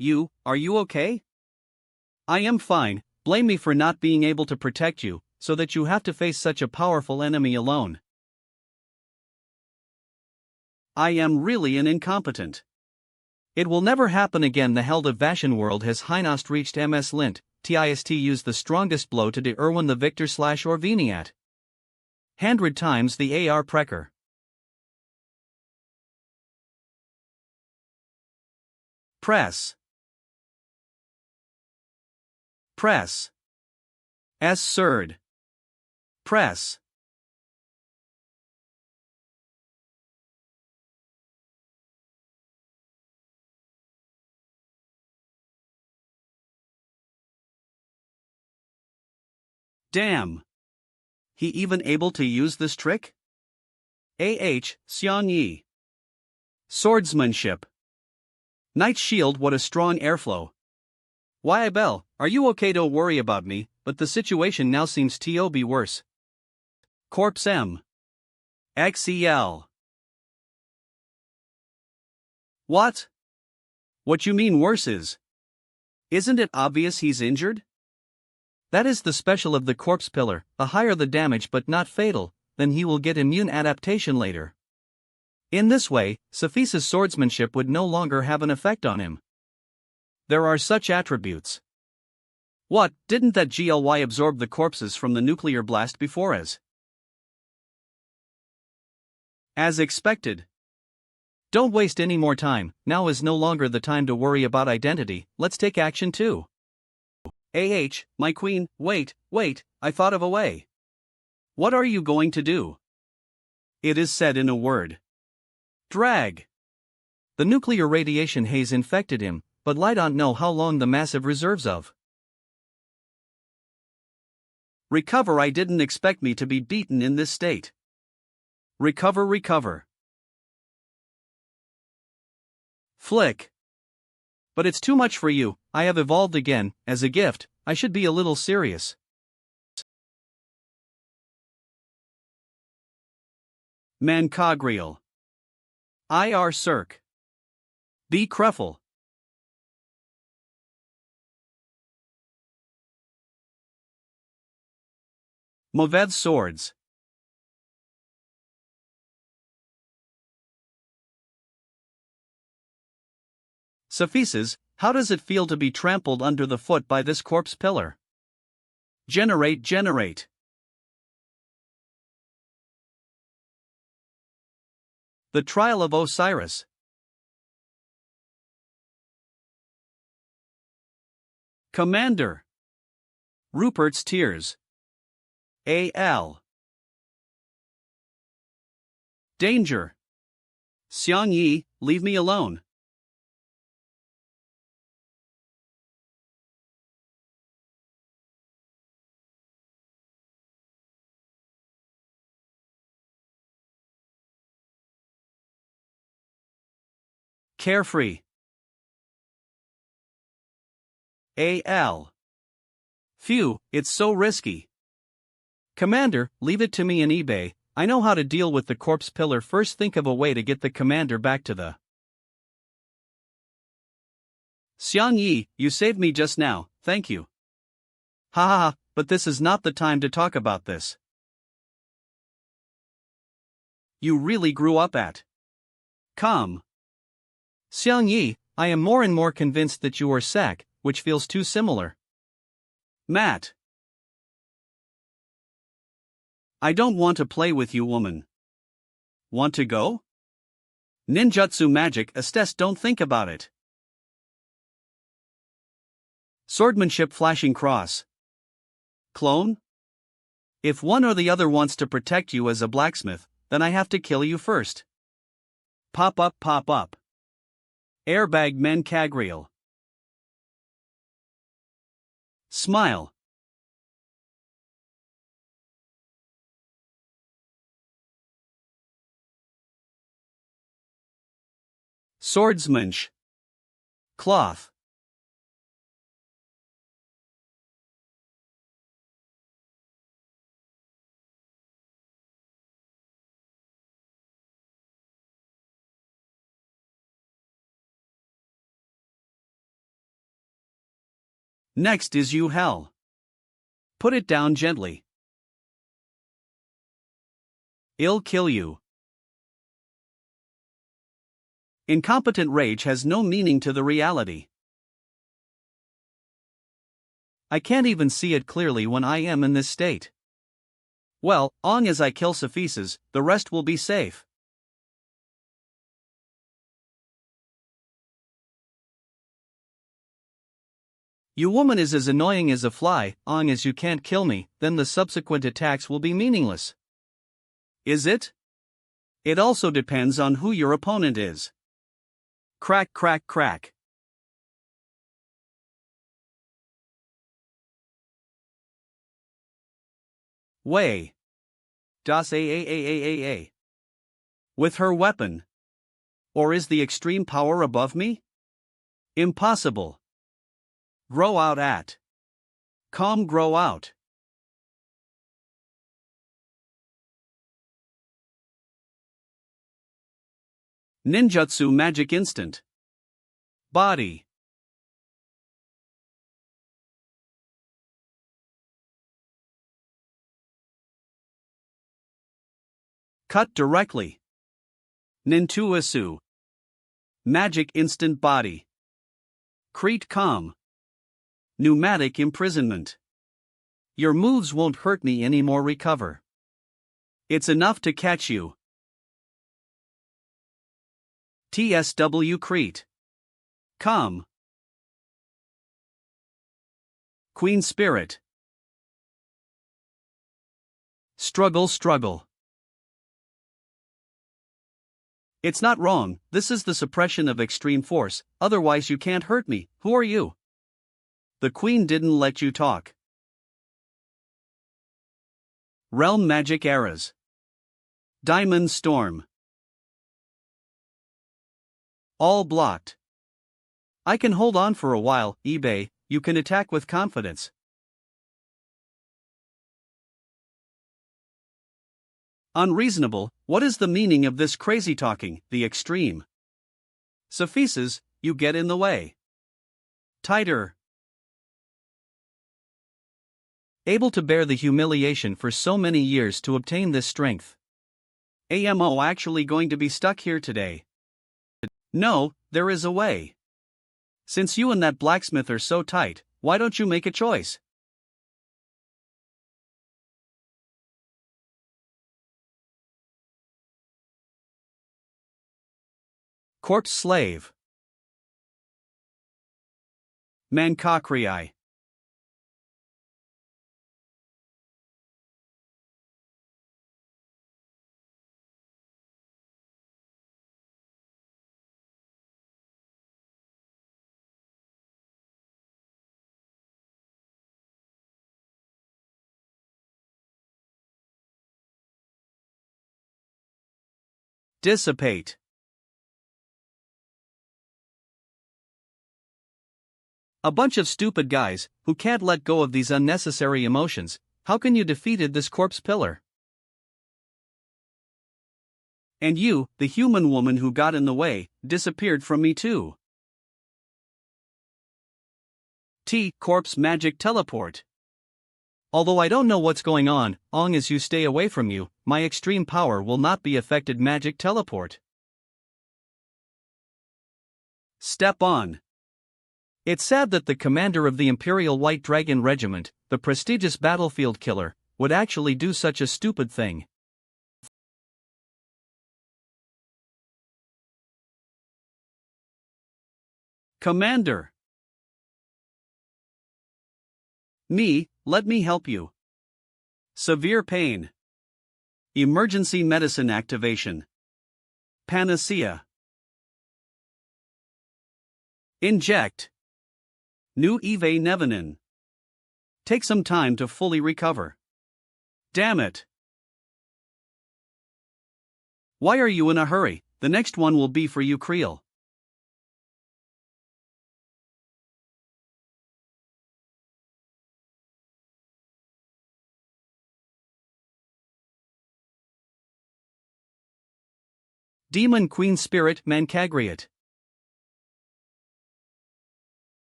are you okay? I am fine, blame me for not being able to protect you, so that you have to face such a powerful enemy alone. I am really an incompetent. It will never happen again. The held of Vashan world has Hynost reached MS Lint, TIST used the strongest blow to de Irwin the Victor / or Veniat. 100 times the AR Precker. Press. Press. S. Surd. Press. Damn. He even able to use this trick? Xiang Yi. Swordsmanship. Knight shield, what a strong airflow. Why, Belle, are you okay? Don't worry about me, but the situation now seems to be worse. Corpse M. XEL. What? What you mean worse is? Isn't it obvious he's injured? That is the special of the corpse pillar, the higher the damage but not fatal, then he will get immune adaptation later. In this way, Safisa's swordsmanship would no longer have an effect on him. There are such attributes. What, didn't that GLY absorb the corpses from the nuclear blast before us? As expected. Don't waste any more time, now is no longer the time to worry about identity, let's take action too. My queen, wait, I thought of a way. What are you going to do? It is said in a word. Drag. The nuclear radiation haze infected him, but I don't know how long the massive reserves of. Recover. I didn't expect me to be beaten in this state. Recover, recover. Flick. But it's too much for you. I have evolved again. As a gift, I should be a little serious. Mancagriel. Ir Cirque. B. Kreffel. Moved swords. Sophices, how does it feel to be trampled under the foot by this corpse pillar? Generate, generate. The Trial of Osiris. Commander. Rupert's Tears. A.L. Danger. Xiang Yi, leave me alone. Carefree. A.L. Phew, it's so risky. Commander, leave it to me in eBay. I know how to deal with the corpse pillar. First, think of a way to get the commander back to the. Xiang Yi, you saved me just now, thank you. Ha ha ha, but this is not the time to talk about this. You really grew up at. Come. Xiang Yi, I am more and more convinced that you are Sack, which feels too similar. Matt. I don't want to play with you, woman. Want to go? Ninjutsu magic, Estes, don't think about it. Swordmanship flashing cross. Clone? If one or the other wants to protect you as a blacksmith, then I have to kill you first. Pop up, pop up. Airbag Mancagriel. Smile. Swordsmanship. Cloth. Next is you hell. Put it down gently. I'll kill you. Incompetent rage has no meaning to the reality. I can't even see it clearly when I am in this state. Well, long as I kill Sophices, the rest will be safe. You woman is as annoying as a fly. Long as you can't kill me, then the subsequent attacks will be meaningless. Is it? It also depends on who your opponent is. Crack, crack, crack. Way. Das a. With her weapon. Or is the extreme power above me? Impossible. Grow out at. Calm, grow out. Ninjutsu magic instant. Body. Cut directly. Nintuasu. Magic instant body. Crete calm. Pneumatic imprisonment. Your moves won't hurt me anymore. Recover. It's enough to catch you. TSW Crete. Calm. Queen Spirit. Struggle, struggle. It's not wrong, this is the suppression of extreme force, otherwise you can't hurt me, who are you? The queen didn't let you talk. Realm magic eras. Diamond storm. All blocked. I can hold on for a while, eBay, you can attack with confidence. Unreasonable, what is the meaning of this crazy talking, the extreme? Suffices, you get in the way. Tighter. Able to bear the humiliation for so many years to obtain this strength. AMO actually going to be stuck here today? No, there is a way. Since you and that blacksmith are so tight, why don't you make a choice? Corpse slave. Mancacri. Dissipate. A bunch of stupid guys, who can't let go of these unnecessary emotions. How can you defeated this corpse pillar? And you, the human woman who got in the way, disappeared from me too. Corpse magic teleport. Although I don't know what's going on, long as you stay away from you, my extreme power will not be affected magic teleport. Step on. It's sad that the commander of the Imperial White Dragon Regiment, the prestigious battlefield killer, would actually do such a stupid thing. Commander. Let me help you. Severe pain. Emergency medicine activation. Panacea. Inject. New Eve Nevenin. Take some time to fully recover. Damn it. Why are you in a hurry? The next one will be for you, Creel. Demon Queen Spirit Mancagriot.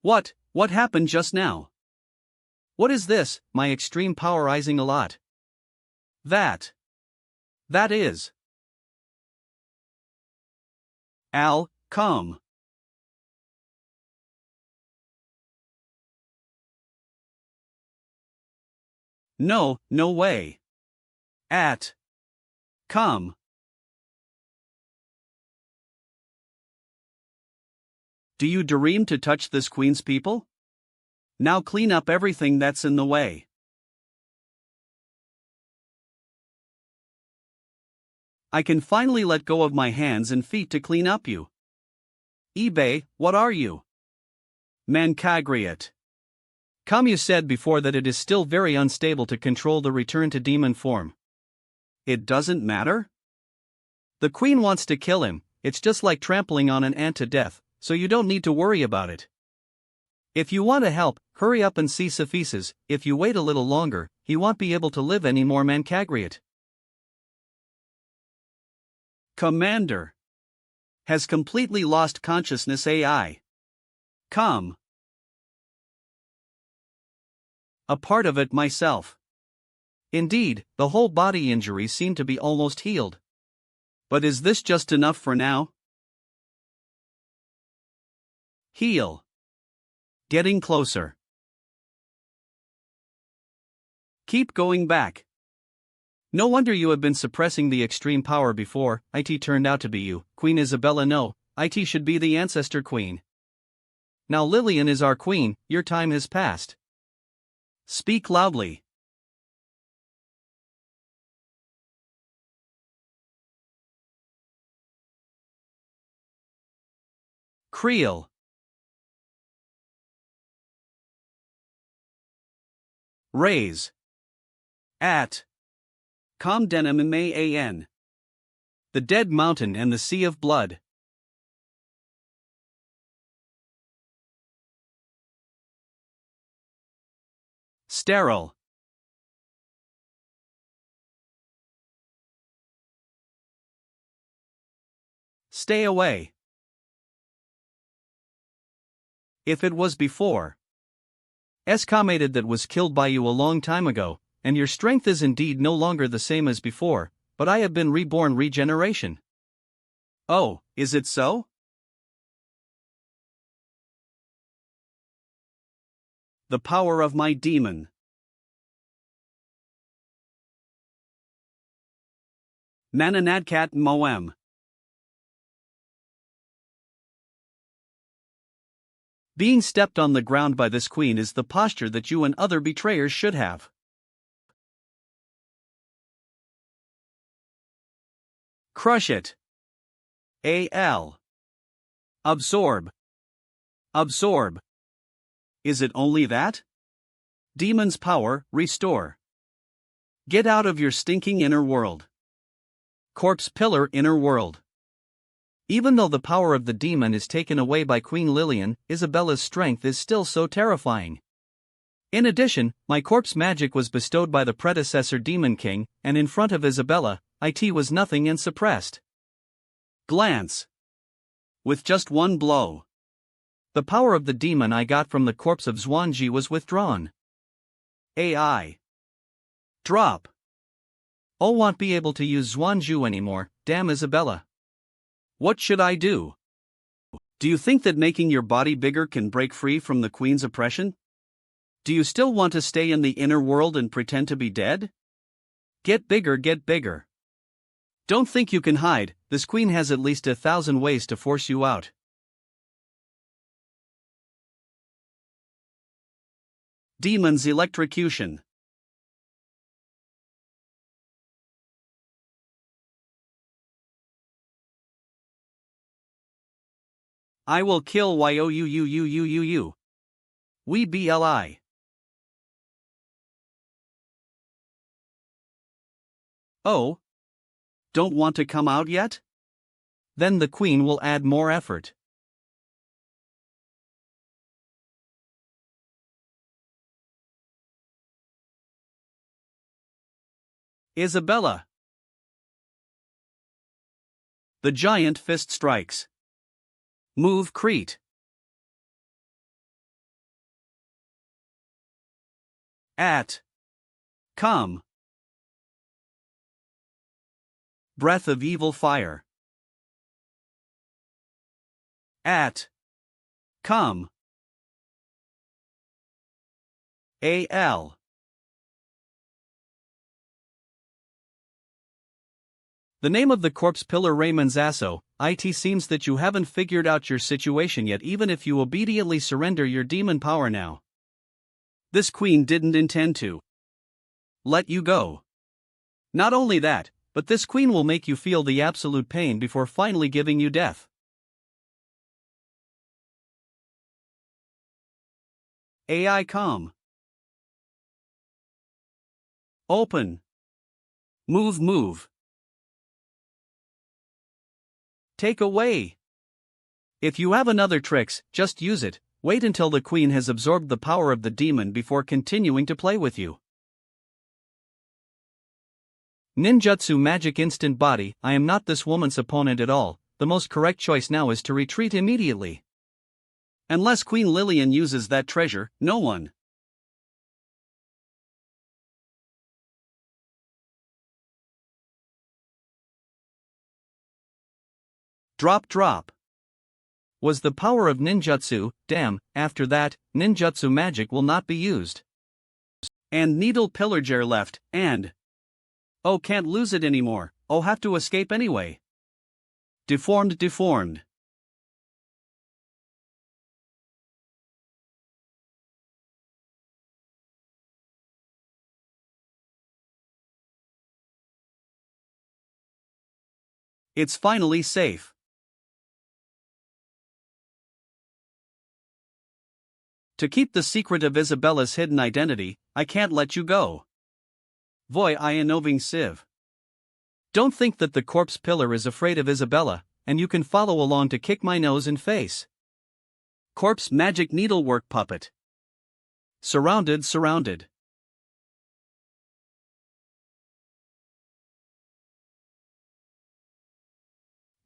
What happened just now? What is this, my extreme powerizing a lot? That is. Al, come. No way. Come. Do you dream to touch this queen's people? Now clean up everything that's in the way. I can finally let go of my hands and feet to clean up you. eBay, what are you? Mancagriot. You said before that it is still very unstable to control the return to demon form. It doesn't matter? The queen wants to kill him, it's just like trampling on an ant to death, so you don't need to worry about it. If you want to help, hurry up and see Sophises. If you wait a little longer, he won't be able to live anymore. Mancagriot. Commander. Has completely lost consciousness. AI. Come. A part of it myself. Indeed, the whole body injuries seem to be almost healed. But is this just enough for now? Heal. Getting closer. Keep going back. No wonder you have been suppressing the extreme power before. It turned out to be you, Queen Isabella. No, it should be the ancestor queen. Now Lillian is our queen, your time has passed. Speak loudly. Creel. Raise. At. Com denim man. The dead mountain and the sea of blood. Sterile. Stay away. If it was before. Escorted that was killed by you a long time ago, and your strength is indeed no longer the same as before, but I have been reborn regeneration. Oh, is it so? The power of my demon. Mangacaps Mowang. Being stepped on the ground by this queen is the posture that you and other betrayers should have. Crush it. Al. Absorb. Absorb. Is it only that? Demon's power, restore. Get out of your stinking inner world. Corpse pillar inner world. Even though the power of the demon is taken away by Queen Lillian, Isabella's strength is still so terrifying. In addition, my corpse magic was bestowed by the predecessor Demon King, and in front of Isabella, it was nothing and suppressed. Glance. With just one blow. The power of the demon I got from the corpse of Zhuangji was withdrawn. AI. Drop. Oh, won't be able to use Zhuangju anymore, damn Isabella. What should I do? Do you think that making your body bigger can break free from the queen's oppression? Do you still want to stay in the inner world and pretend to be dead? Get bigger, get bigger. Don't think you can hide, this queen has at least 1,000 ways to force you out. Demon's electrocution. I will kill you. We bli. Oh? Don't want to come out yet? Then the queen will add more effort. Isabella. The giant fist strikes. Move Crete. At. Come. Breath of evil fire. At. Come. Al. The name of the corpse pillar Raymond's Asso. It seems that you haven't figured out your situation yet, even if you obediently surrender your demon power now. This queen didn't intend to let you go. Not only that, but this queen will make you feel the absolute pain before finally giving you death. AI calm. Open. Move. Take away. If you have another tricks, just use it. Wait until the queen has absorbed the power of the demon before continuing to play with you. Ninjutsu magic instant body. I am not this woman's opponent at all. The most correct choice now is to retreat immediately. Unless Queen Lillian uses that treasure, no one. Drop. Was the power of ninjutsu, damn, after that, ninjutsu magic will not be used. And needle pillager left, and Oh, can't lose it anymore. Oh, have to escape anyway. Deformed, deformed. It's finally safe. To keep the secret of Isabella's hidden identity, I can't let you go. Voi I innoving sieve. Don't think that the corpse pillar is afraid of Isabella, and you can follow along to kick my nose and face. Corpse magic needlework puppet. Surrounded, surrounded.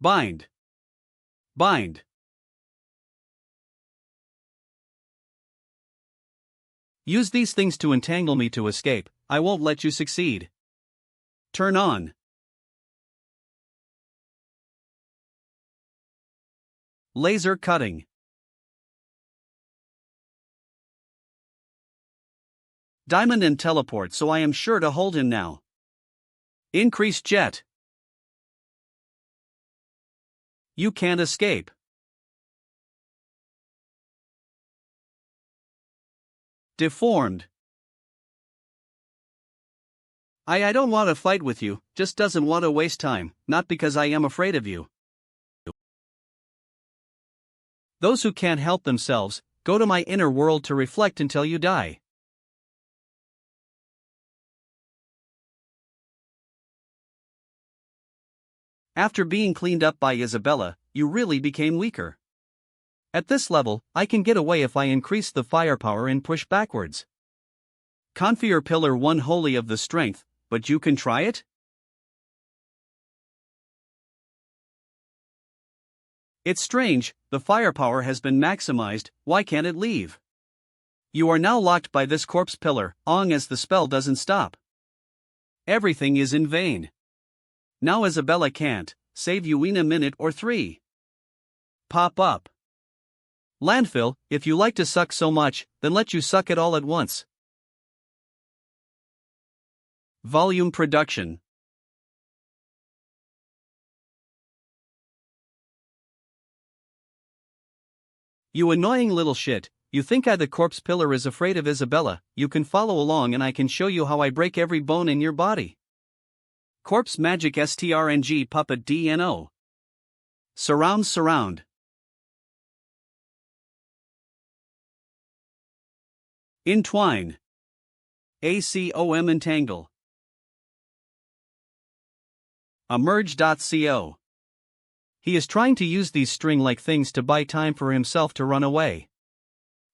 Bind. Bind. Use these things to entangle me to escape, I won't let you succeed. Turn on. Laser cutting. Diamond and teleport, so I am sure to hold him now. Increase jet. You can't escape. Deformed. I don't want to fight with you, just doesn't want to waste time, not because I am afraid of you. Those who can't help themselves, go to my inner world to reflect until you die. After being cleaned up by Isabella, you really became weaker. At this level, I can get away if I increase the firepower and push backwards. Configure Pillar 1 wholly of the strength, but you can try it? It's strange, the firepower has been maximized, why can't it leave? You are now locked by this corpse pillar, long as the spell doesn't stop. Everything is in vain. Now Isabella can't save you in a minute or 3. Pop up. Landfill, if you like to suck so much, then let you suck it all at once. Volume production. You annoying little shit, you think the corpse pillar is afraid of Isabella, you can follow along and I can show you how I break every bone in your body. Corpse magic strng puppet DNO. Surround, surround. Entwine. ACOM entangle. Emerge.co. He is trying to use these string-like things to buy time for himself to run away.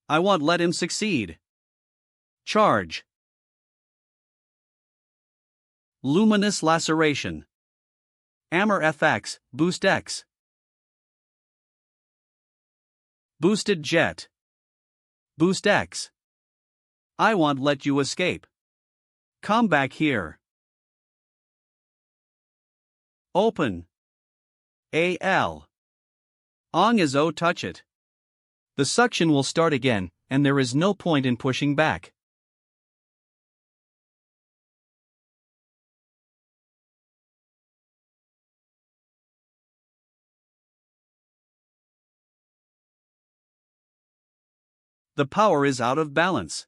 I won't let him succeed. Charge. Luminous laceration. Amber FX, Boost X. Boosted jet. Boost X. I won't let you escape. Come back here. Open. AL. Ong is O touch it. The suction will start again, and there is no point in pushing back. The power is out of balance.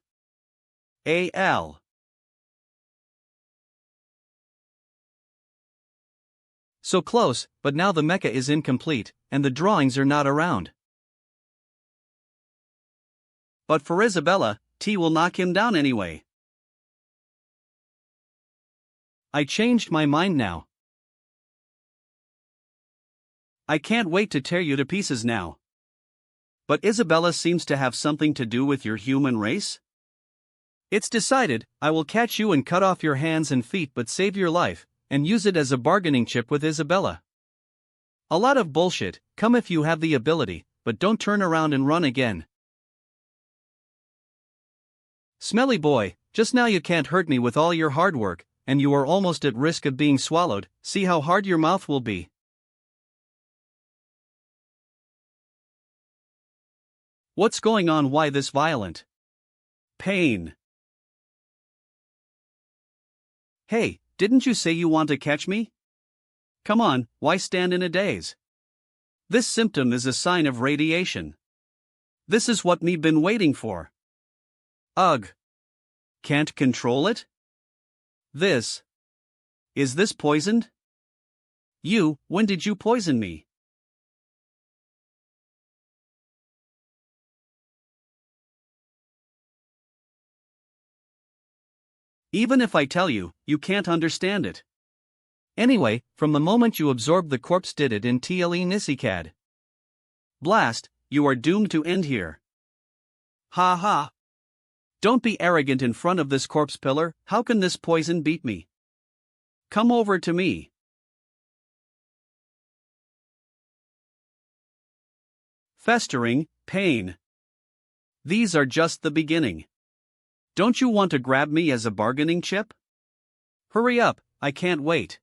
AL. So close, but now the mecha is incomplete, and the drawings are not around. But for Isabella, T will knock him down anyway. I changed my mind now. I can't wait to tear you to pieces now. But Isabella seems to have something to do with your human race? It's decided, I will catch you and cut off your hands and feet but save your life, and use it as a bargaining chip with Isabella. A lot of bullshit, come if you have the ability, but don't turn around and run again. Smelly boy, just now you can't hurt me with all your hard work, and you are almost at risk of being swallowed, see how hard your mouth will be. What's going on? Why this violent pain? Hey, didn't you say you want to catch me? Come on, why stand in a daze? This symptom is a sign of radiation. This is what me been waiting for. Ugh. Can't control it? This. Is this poisoned? You, when did you poison me? Even if I tell you, you can't understand it. Anyway, from the moment you absorbed the corpse did it in tle nisicad. Blast, you are doomed to end here. Ha ha. Don't be arrogant in front of this corpse pillar, how can this poison beat me? Come over to me. Festering, pain. These are just the beginning. Don't you want to grab me as a bargaining chip? Hurry up, I can't wait.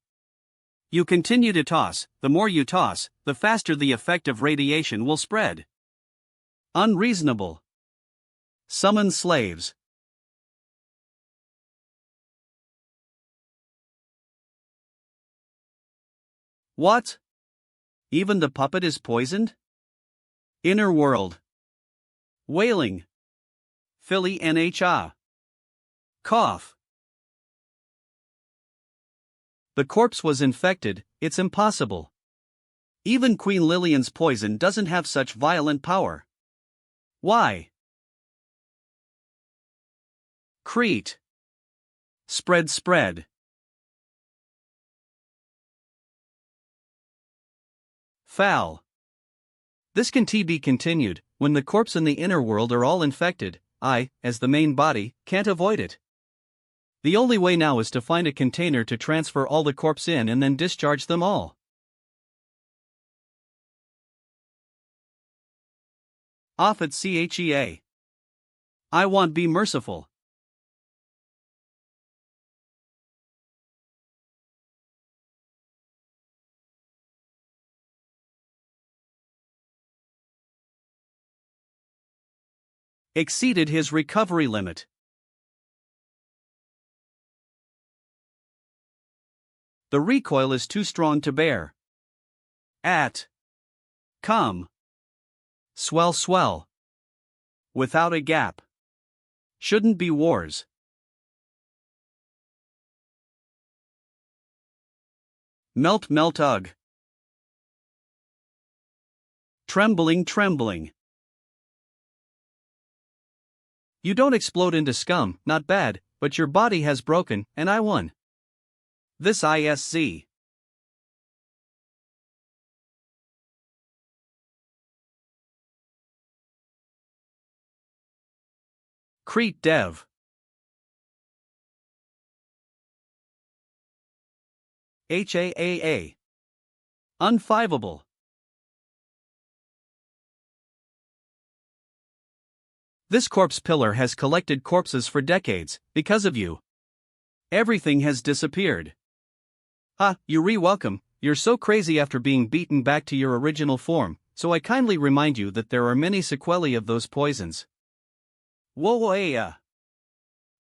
You continue to toss, the more you toss, the faster the effect of radiation will spread. Unreasonable. Summon slaves. What? Even the puppet is poisoned? Inner world. Wailing. Philly NHA. Cough. The corpse was infected, it's impossible. Even Queen Lillian's poison doesn't have such violent power. Why? Crete. Spread, spread. Foul. This can be continued. When the corpse and the inner world are all infected, I, as the main body, can't avoid it. The only way now is to find a container to transfer all the corpse in and then discharge them all. Off at CHEA. I want be merciful. Exceeded his recovery limit. The recoil is too strong to bear. At. Come. Swell, swell. Without a gap. Shouldn't be wars. Melt, melt, ugh. Trembling, trembling. You don't explode into scum, not bad, but your body has broken, and I won. This ISZ. Crete Dev. HAAA. Unfiveable. This corpse pillar has collected corpses for decades, because of you. Everything has disappeared. Ah, you re-welcome, you're so crazy after being beaten back to your original form, so I kindly remind you that there are many sequelae of those poisons. Whoa,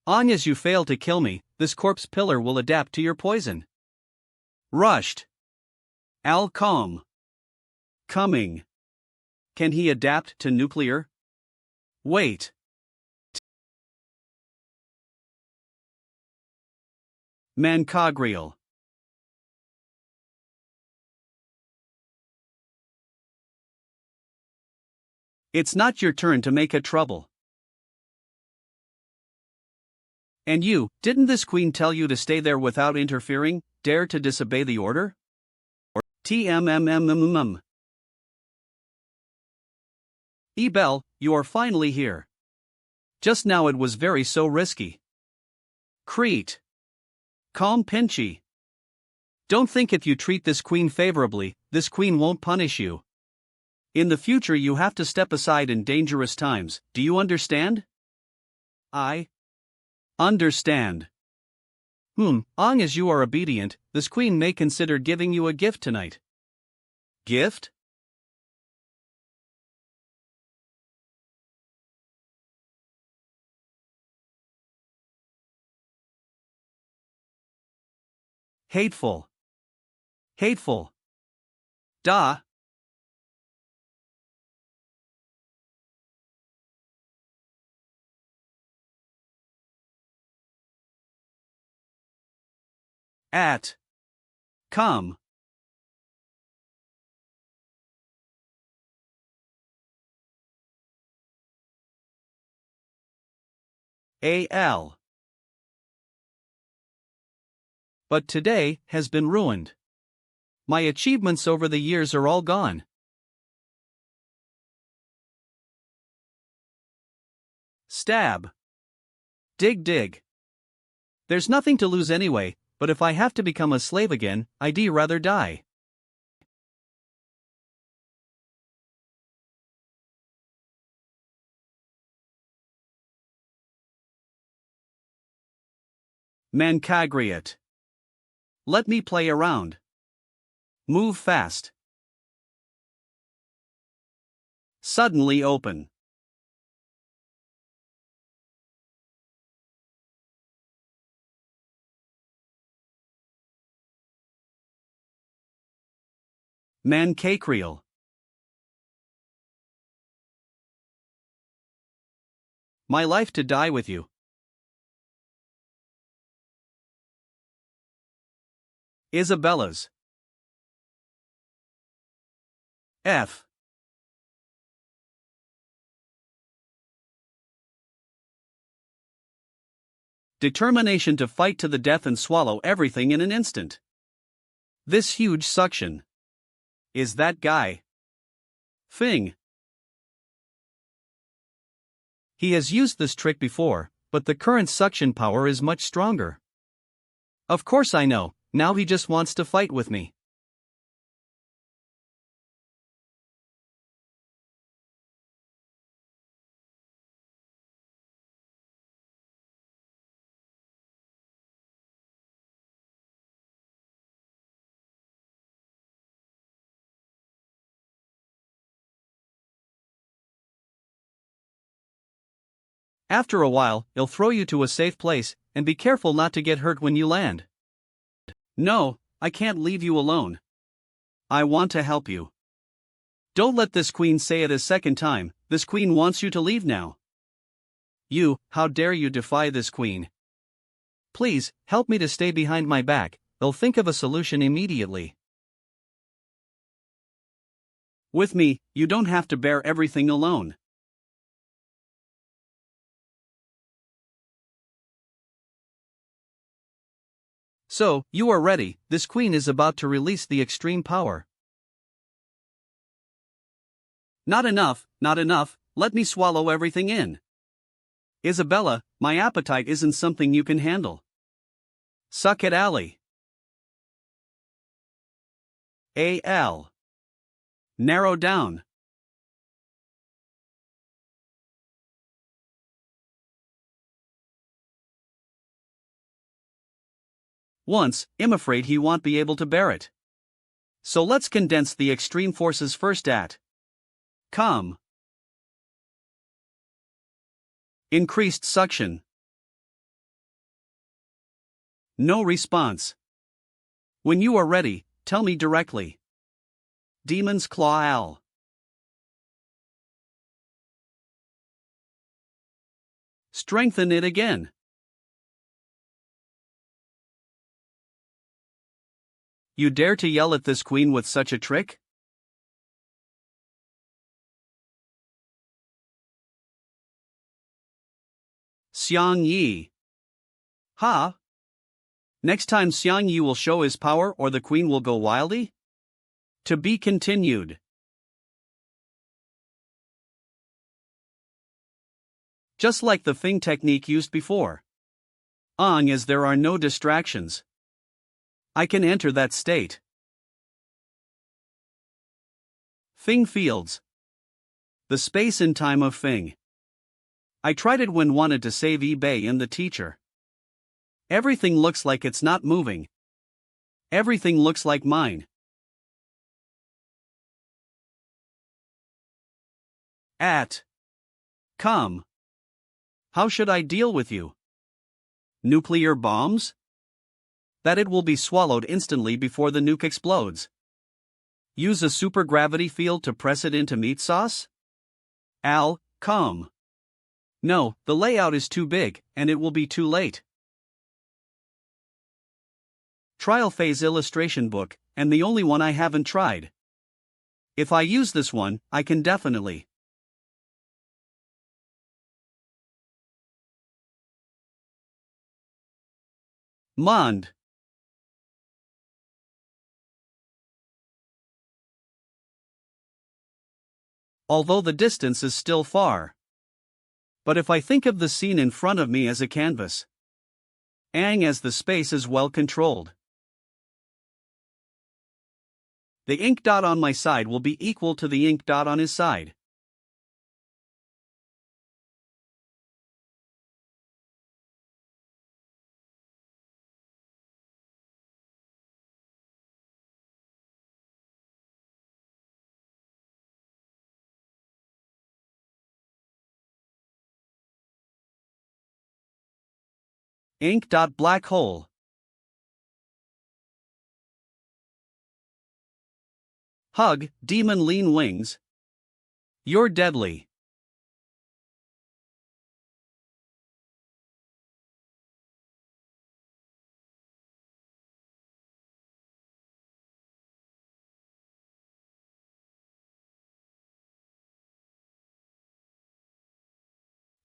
Anya's you fail to kill me, this corpse pillar will adapt to your poison. Rushed. Calm. Coming. Can he adapt to nuclear? Wait. Mancagriel. It's not your turn to make a trouble. And you, didn't this queen tell you to stay there without interfering, dare to disobey the order? Or TMMMMM. Ebel, you are finally here. Just now it was very so risky. Crete. Calm Pinchy. Don't think if you treat this queen favorably, this queen won't punish you. In the future you have to step aside in dangerous times, do you understand? I understand. Long as you are obedient, this queen may consider giving you a gift tonight. Gift? Hateful. Hateful. Da. At. Come. Al. But today has been ruined. My achievements over the years are all gone. Stab. Dig dig. There's nothing to lose anyway, but if I have to become a slave again, I'd rather die. Mancagriate. Let me play around. Move fast. Suddenly open. Mancacrial. My life to die with you. Isabella's. F. Determination to fight to the death and swallow everything in an instant. This huge suction. Is that guy. Fing. He has used this trick before, but the current suction power is much stronger. Of course I know, now he just wants to fight with me. After a while, he'll throw you to a safe place, and be careful not to get hurt when you land. No, I can't leave you alone. I want to help you. Don't let this queen say it a second time, this queen wants you to leave now. You, how dare you defy this queen? Please, help me to stay behind my back, they'll think of a solution immediately. With me, you don't have to bear everything alone. So, you are ready, this queen is about to release the extreme power. Not enough, let me swallow everything in. Isabella, my appetite isn't something you can handle. Suck it, Ally. Al. Narrow down. Once, I'm afraid he won't be able to bear it. So let's condense the extreme forces first at. Come. Increased suction. No response. When you are ready, tell me directly. Demon's Claw Al. Strengthen it again. You dare to yell at this queen with such a trick? Xiang Yi. Ha? Next time Xiang Yi will show his power or the queen will go wildy? To be continued. Just like the Fing technique used before. As there are no distractions. I can enter that state. Fing fields. The space and time of Fing. I tried it when wanted to save eBay and the teacher. Everything looks like it's not moving. Everything looks like mine. At. Come. How should I deal with you? Nuclear bombs? that it will be swallowed instantly before the nuke explodes. Use a supergravity field to press it into meat sauce? Come. No, the layout is too big, and it will be too late. Trial phase illustration book, and the only one I haven't tried. If I use this one, I can definitely. Mond. Although the distance is still far. But if I think of the scene in front of me as a canvas, as the space is well controlled, the ink dot on my side will be equal to the ink dot on his side. Ink dot black hole. Hug, demon lean wings. You're deadly.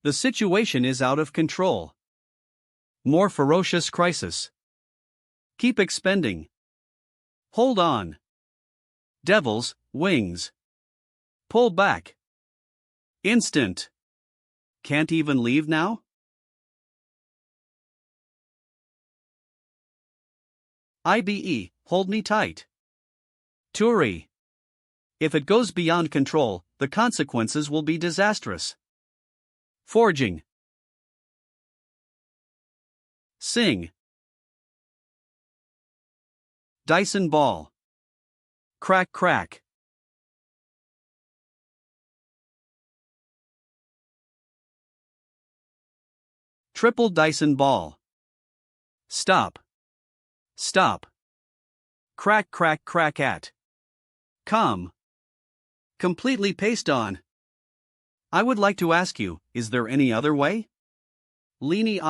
The situation is out of control. More ferocious crisis. Keep expending. Hold on. Devils, wings. Pull back. Instant. Can't even leave now? IBE, hold me tight. Turi. If it goes beyond control, the consequences will be disastrous. Forging. Sing. Dyson ball. Crack crack. Triple Dyson ball. Stop. Stop. Crack crack crack at. Come. Completely paste on. I would like to ask you, is there any other way? Leany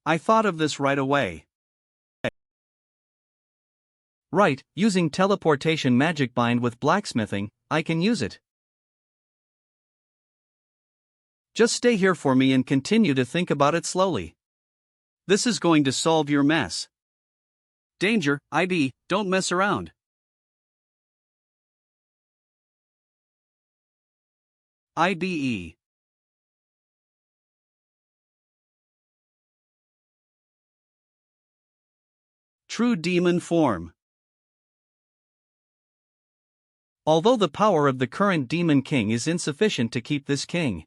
I thought of this right away. Right, using teleportation magic bind with blacksmithing, I can use it. Just stay here for me and continue to think about it slowly. This is going to solve your mess. Danger, IB, don't mess around. IBE. True demon form. Although the power of the current demon king is insufficient to keep this king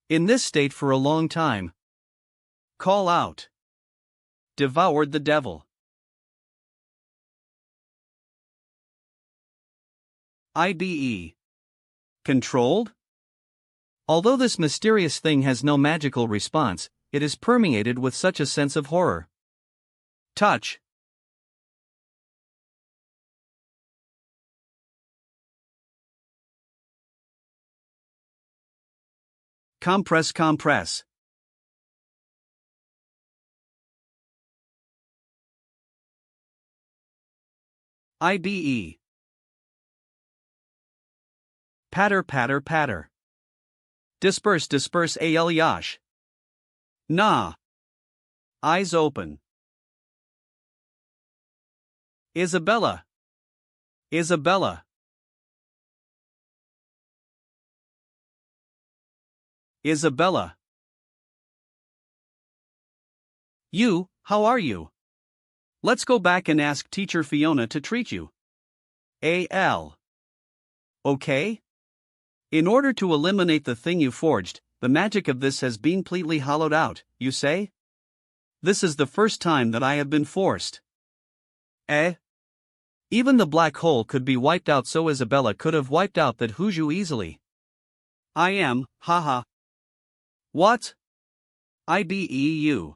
in this state for a long time. Call out. Devoured the devil. IBE. Controlled? Although this mysterious thing has no magical response, it is permeated with such a sense of horror. Touch. Compress compress. IBE. Patter patter patter. Disperse disperse al yash. Nah. Eyes open. Isabella. Isabella. Isabella. You, how are you? Let's go back and ask Teacher Fiona to treat you. AL. Okay? In order to eliminate the thing you forged, the magic of this has been completely hollowed out, you say? This is the first time that I have been forced. Even the black hole could be wiped out, so Isabella could have wiped out that Huju easily. I am, haha. What? IBEU.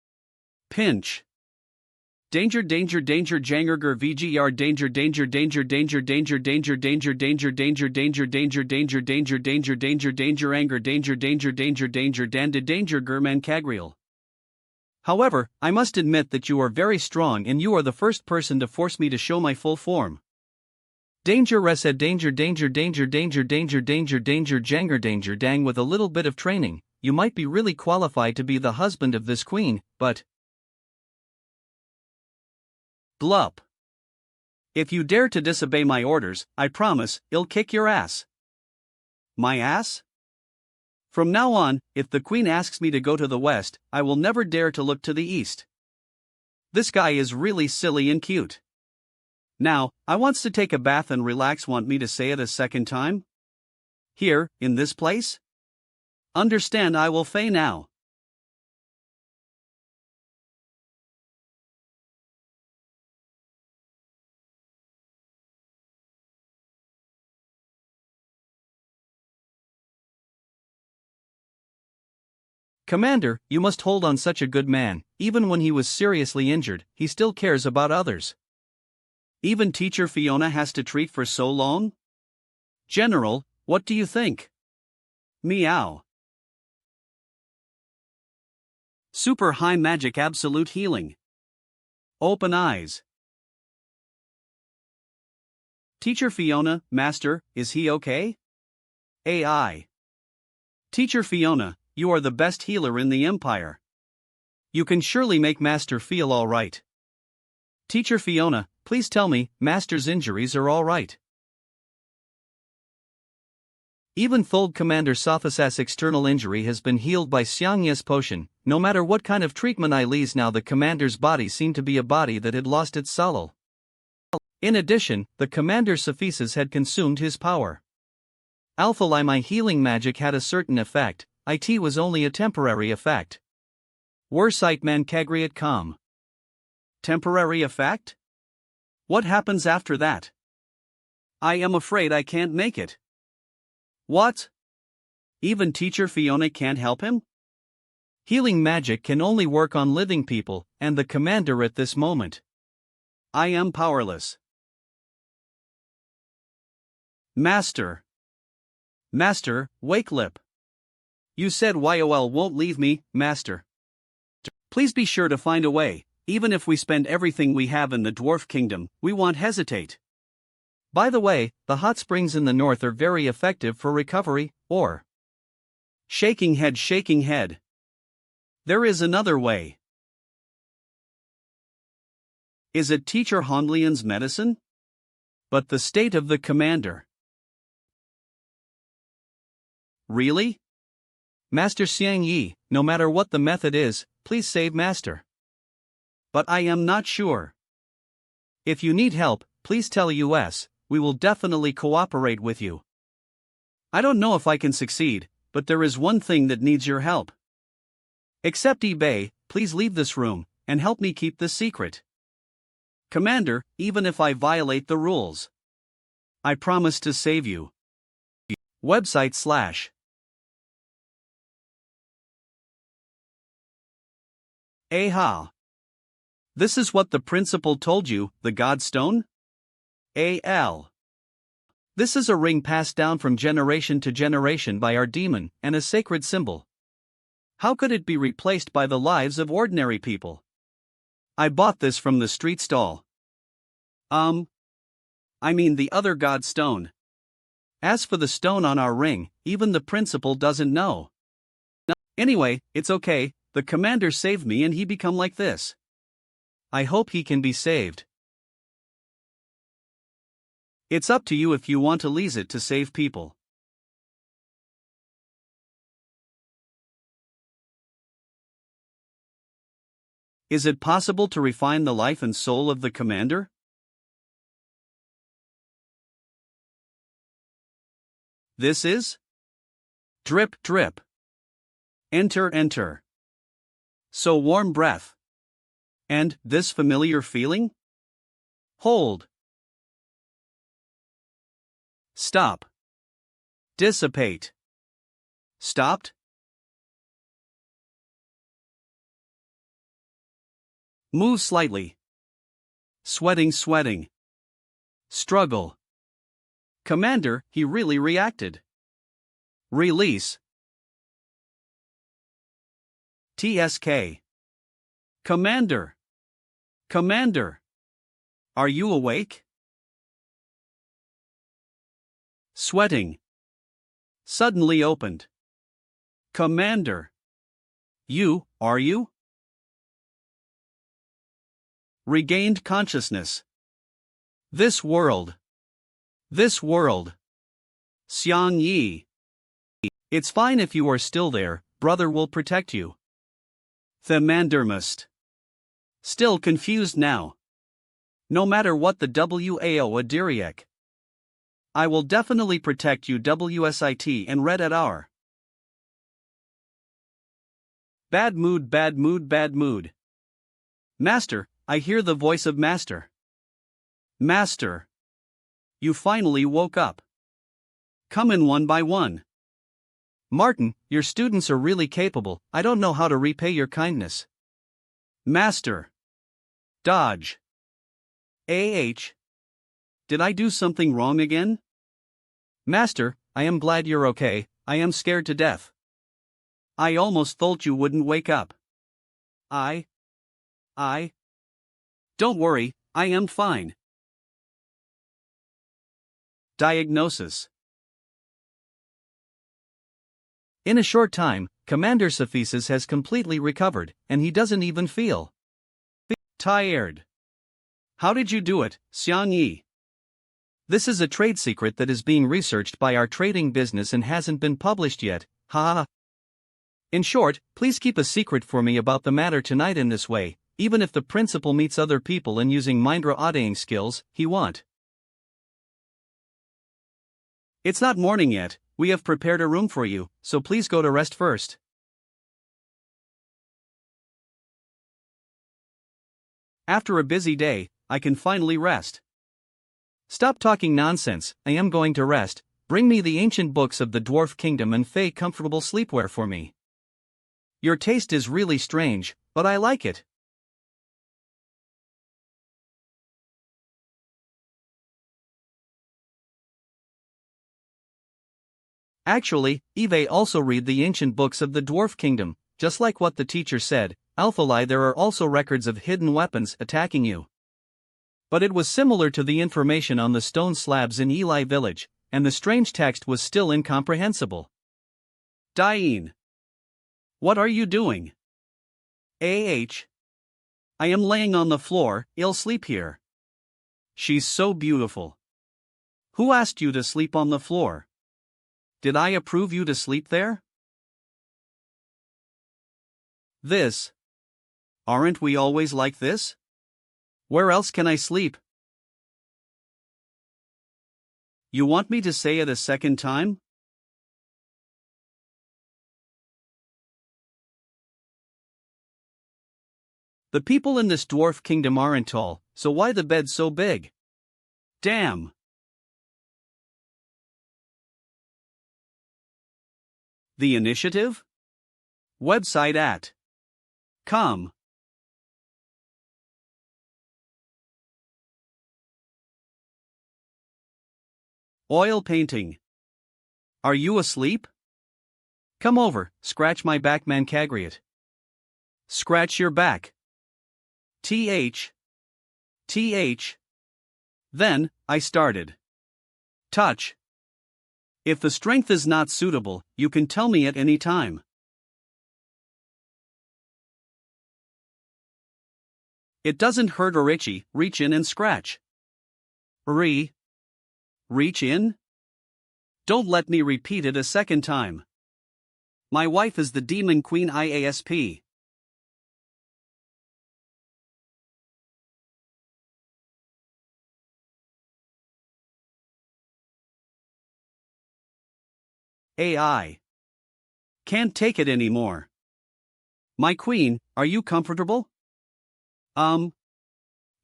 Pinch. Danger danger danger jangerger VGR danger danger danger danger danger danger danger danger danger danger danger danger danger danger danger danger anger danger danger danger danger danda danger german kagriel. However, I must admit that you are very strong and you are the first person to force me to show my full form. Danger resa danger danger danger danger danger danger danger janger danger dang with a little bit of training, you might be really qualified to be the husband of this queen, but Blup. If you dare to disobey my orders, I promise, I'll kick your ass. My ass? From now on, if the queen asks me to go to the west, I will never dare to look to the east. This guy is really silly and cute. Now, I wants to take a bath and relax. Want me to say it a second time? Here, in this place? Understand I will fay now. Commander, you must hold on such a good man, even when he was seriously injured, he still cares about others. Even teacher Fiona has to treat for so long? General, what do you think? Meow. Super high magic absolute healing. Open eyes. Teacher Fiona, Master, is he okay? AI. Teacher Fiona, you are the best healer in the Empire. You can surely make Master feel alright. Teacher Fiona, please tell me, Master's injuries are alright. Even though Commander Sothasas' external injury has been healed by Xiangye's potion, no matter what kind of treatment I lees now the commander's body seemed to be a body that had lost its soul. In addition, the commander's sophises had consumed his power. Alpha my healing magic had a certain effect, it was only a temporary effect. Worsight man kagriat com. Temporary effect? What happens after that? I am afraid I can't make it. What? Even teacher Fiona can't help him? Healing magic can only work on living people, and the commander at this moment. I am powerless. Master. Master, Wakelip. You said YOL won't leave me, Master. Please be sure to find a way, even if we spend everything we have in the Dwarf Kingdom, we won't hesitate. By the way, the hot springs in the north are very effective for recovery, or shaking head shaking head. There is another way. Is it Teacher Honlian's medicine? But the state of the commander. Really? Master Xiang Yi, no matter what the method is, please save Master. But I am not sure. If you need help, please tell us, we will definitely cooperate with you. I don't know if I can succeed, but there is one thing that needs your help. Except eBay, please leave this room, and help me keep this secret. Commander, even if I violate the rules, I promise to save you. Website / Aha. This is what the principal told you, the Godstone? AL. This is a ring passed down from generation to generation by our demon, and a sacred symbol. How could it be replaced by the lives of ordinary people? I bought this from the street stall. I mean the other Godstone. As for the stone on our ring, even the principal doesn't know. Anyway, it's okay, the commander saved me and he become like this. I hope he can be saved. It's up to you if you want to lease it to save people. Is it possible to refine the life and soul of the commander? This is? Drip, drip. Enter. So warm breath. And, this familiar feeling? Hold. Stop. Dissipate. Stopped? Move slightly. Sweating. Struggle. Commander, he really reacted. Release. TSK. Commander. Are you awake? Sweating. Suddenly opened. Commander. Are you? Regained consciousness. This world. Xiang Yi. It's fine if you are still there, brother will protect you. Themandermust. Still confused now. No matter what the WAO Adiriek. I will definitely protect you WSIT and read at our. Bad mood. Master, I hear the voice of Master. Master. You finally woke up. Come in one by one. Martin, your students are really capable, I don't know how to repay your kindness. Master. Dodge. Did I do something wrong again? Master, I am glad you're okay, I am scared to death. I almost thought you wouldn't wake up. I. Don't worry, I am fine. Diagnosis. In a short time, Commander Cephesus has completely recovered, and he doesn't even feel tired. How did you do it, Xiang Yi? This is a trade secret that is being researched by our trading business and hasn't been published yet, haha. In short, please keep a secret for me about the matter tonight in this way, even if the principal meets other people and using Mindra auditing skills, he won't. It's not morning yet, we have prepared a room for you, so please go to rest first. After a busy day, I can finally rest. Stop talking nonsense, I am going to rest, bring me the ancient books of the Dwarf Kingdom and Fey comfortable sleepwear for me. Your taste is really strange, but I like it. Actually, Eve also read the ancient books of the Dwarf Kingdom, just like what the teacher said, Alphalai there are also records of hidden weapons attacking you. But it was similar to the information on the stone slabs in Eli village, and the strange text was still incomprehensible. Diane. What are you doing? I am laying on the floor, ill sleep here. She's so beautiful. Who asked you to sleep on the floor? Did I approve you to sleep there? This. Aren't we always like this? Where else can I sleep? You want me to say it a second time? The people in this dwarf kingdom aren't tall, so why the bed so big? Damn. The initiative? Website at com. Oil painting. Are you asleep? Come over, scratch my back mancagriot. Scratch your back. TH. Then, I started. Touch. If the strength is not suitable, you can tell me at any time. It doesn't hurt or itchy, reach in and scratch. Reach in? Don't let me repeat it a second time. My wife is the Demon Queen IASP. AI. Can't take it anymore. My queen, are you comfortable?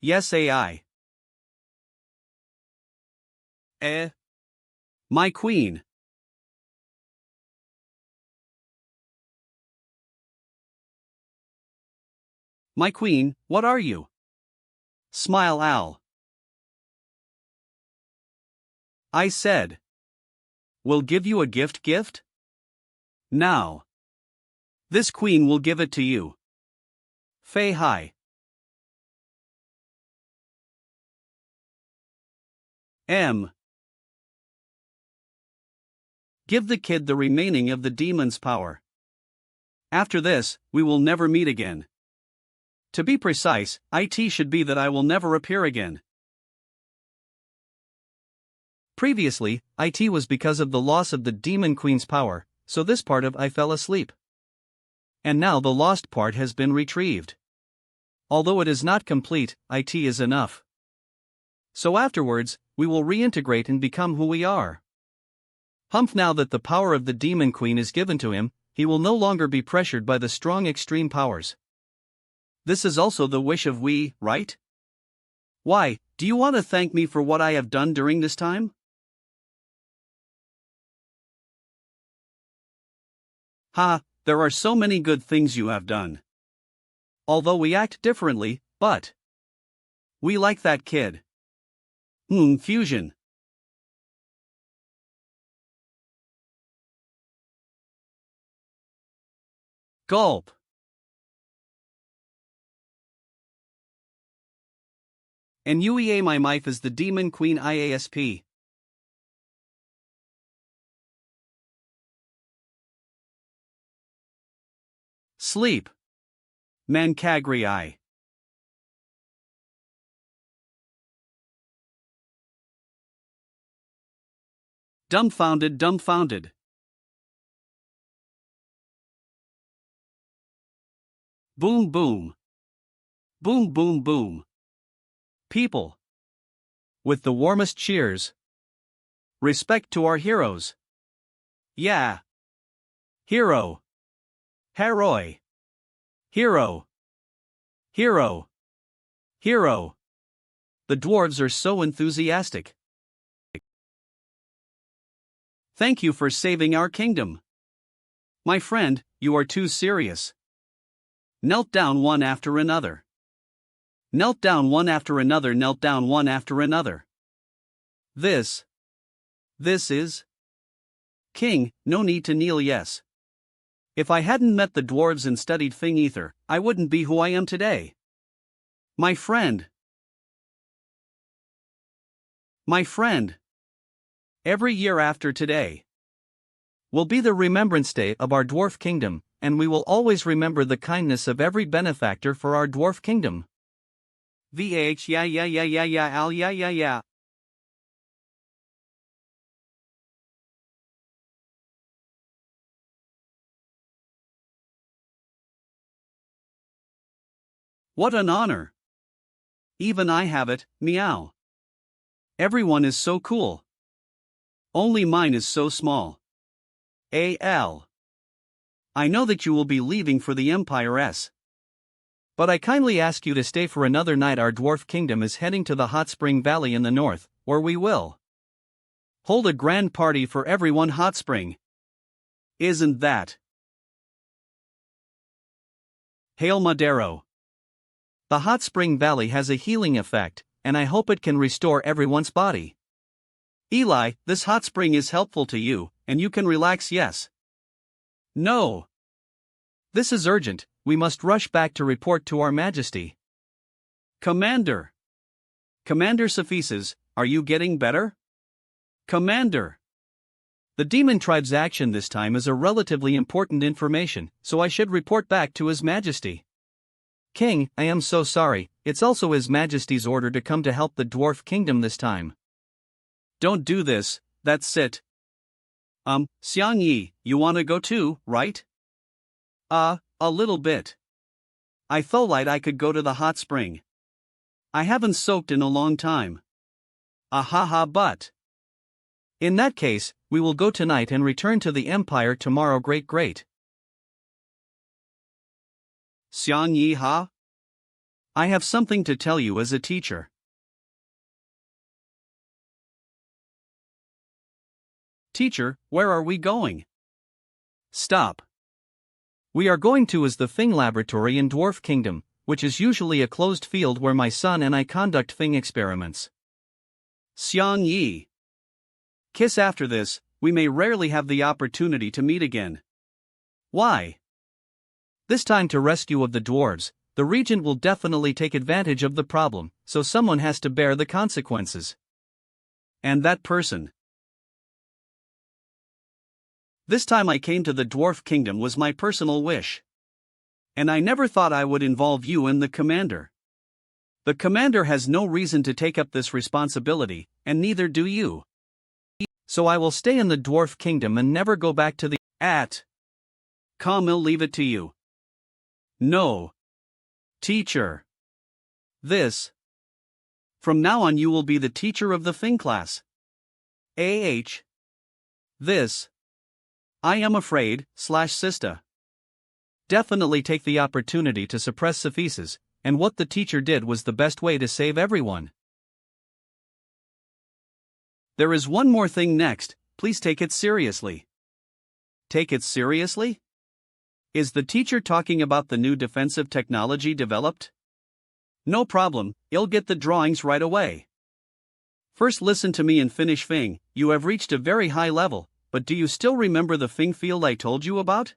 Yes, AI. My queen. My queen, what are you? Smile Owl. I said. We'll give you a gift? Now. This queen will give it to you. Fei Hai. M. Give the kid the remaining of the demon's power. After this, we will never meet again. To be precise, it should be that I will never appear again. Previously, it was because of the loss of the demon queen's power, so this part of I fell asleep. And now the lost part has been retrieved. Although it is not complete, it is enough. So afterwards, we will reintegrate and become who we are. Humph, now that the power of the demon queen is given to him, he will no longer be pressured by the strong extreme powers. This is also the wish of we, right? Why, do you want to thank me for what I have done during this time? Ha, there are so many good things you have done. Although we act differently, but we like that kid. Fusion. Gulp. And UEA my wife is the demon queen IASP. Sleep. Mancagri I. Dumbfounded. Boom boom. Boom boom boom. People. With the warmest cheers. Respect to our heroes. Yeah. Hero. Heroi. Hero. Hero. Hero. The dwarves are so enthusiastic. Thank you for saving our kingdom. My friend, you are too serious. Knelt down one after another. Knelt down one after another, knelt down one after another. This is King, no need to kneel, yes. If I hadn't met the dwarves and studied Thing Ether, I wouldn't be who I am today. My friend. Every year after today will be the Remembrance Day of our dwarf kingdom, and we will always remember the kindness of every benefactor for our dwarf kingdom. VH, yeah. What an honor. Even I have it, meow. Everyone is so cool. Only mine is so small. AL. I know that you will be leaving for the Empire S. But I kindly ask you to stay for another night. Our dwarf kingdom is heading to the Hot Spring Valley in the north, where we will hold a grand party for everyone. Hot Spring. Isn't that? Hail Madero. The Hot Spring Valley has a healing effect, and I hope it can restore everyone's body. Eli, this hot spring is helpful to you, and you can relax, yes. No. This is urgent, we must rush back to report to Our Majesty. Commander. Commander Cephesus, are you getting better? Commander. The demon tribe's action this time is a relatively important information, so I should report back to His Majesty. King, I am so sorry, it's also His Majesty's order to come to help the dwarf kingdom this time. Don't do this, that's it. Xiang Yi, you wanna go too, right? A little bit. I felt like I could go to the hot spring. I haven't soaked in a long time. But. In that case, we will go tonight and return to the Empire tomorrow. Great. Xiang Yi ha? I have something to tell you as a teacher. Teacher, where are we going? Stop. We are going to is the Thing Laboratory in Dwarf Kingdom, which is usually a closed field where my son and I conduct Fing experiments. Xiang Yi. Kiss after this, we may rarely have the opportunity to meet again. Why? This time to rescue of the dwarves, the Regent will definitely take advantage of the problem, so someone has to bear the consequences. And that person. This time I came to the Dwarf Kingdom was my personal wish. And I never thought I would involve you and the commander. The commander has no reason to take up this responsibility, and neither do you. So I will stay in the Dwarf Kingdom and never go back to the I'll leave it to you. No. Teacher. This. From now on you will be the teacher of the Fing class. This. I am afraid, Sista. Definitely take the opportunity to suppress Cephesus, and what the teacher did was the best way to save everyone. There is one more thing next, please take it seriously. Take it seriously? Is the teacher talking about the new defensive technology developed? No problem, I'll get the drawings right away. First listen to me and finish Fing. You have reached a very high level, but do you still remember the Fing field I told you about?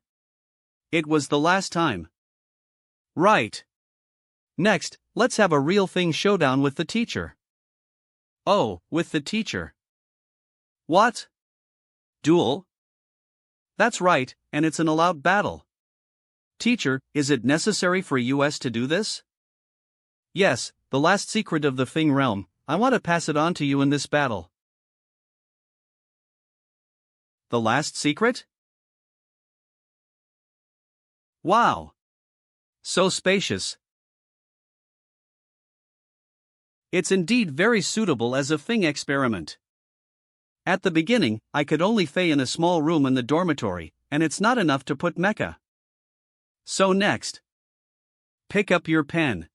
It was the last time. Right. Next, let's have a real Fing showdown with the teacher. Oh, with the teacher. What? Duel? That's right, and it's an all-out battle. Teacher, is it necessary for us to do this? Yes, the last secret of the Fing realm, I want to pass it on to you in this battle. The last secret? Wow! So spacious. It's indeed very suitable as a Fing experiment. At the beginning, I could only fey in a small room in the dormitory, and it's not enough to put mecha. So next. Pick up your pen.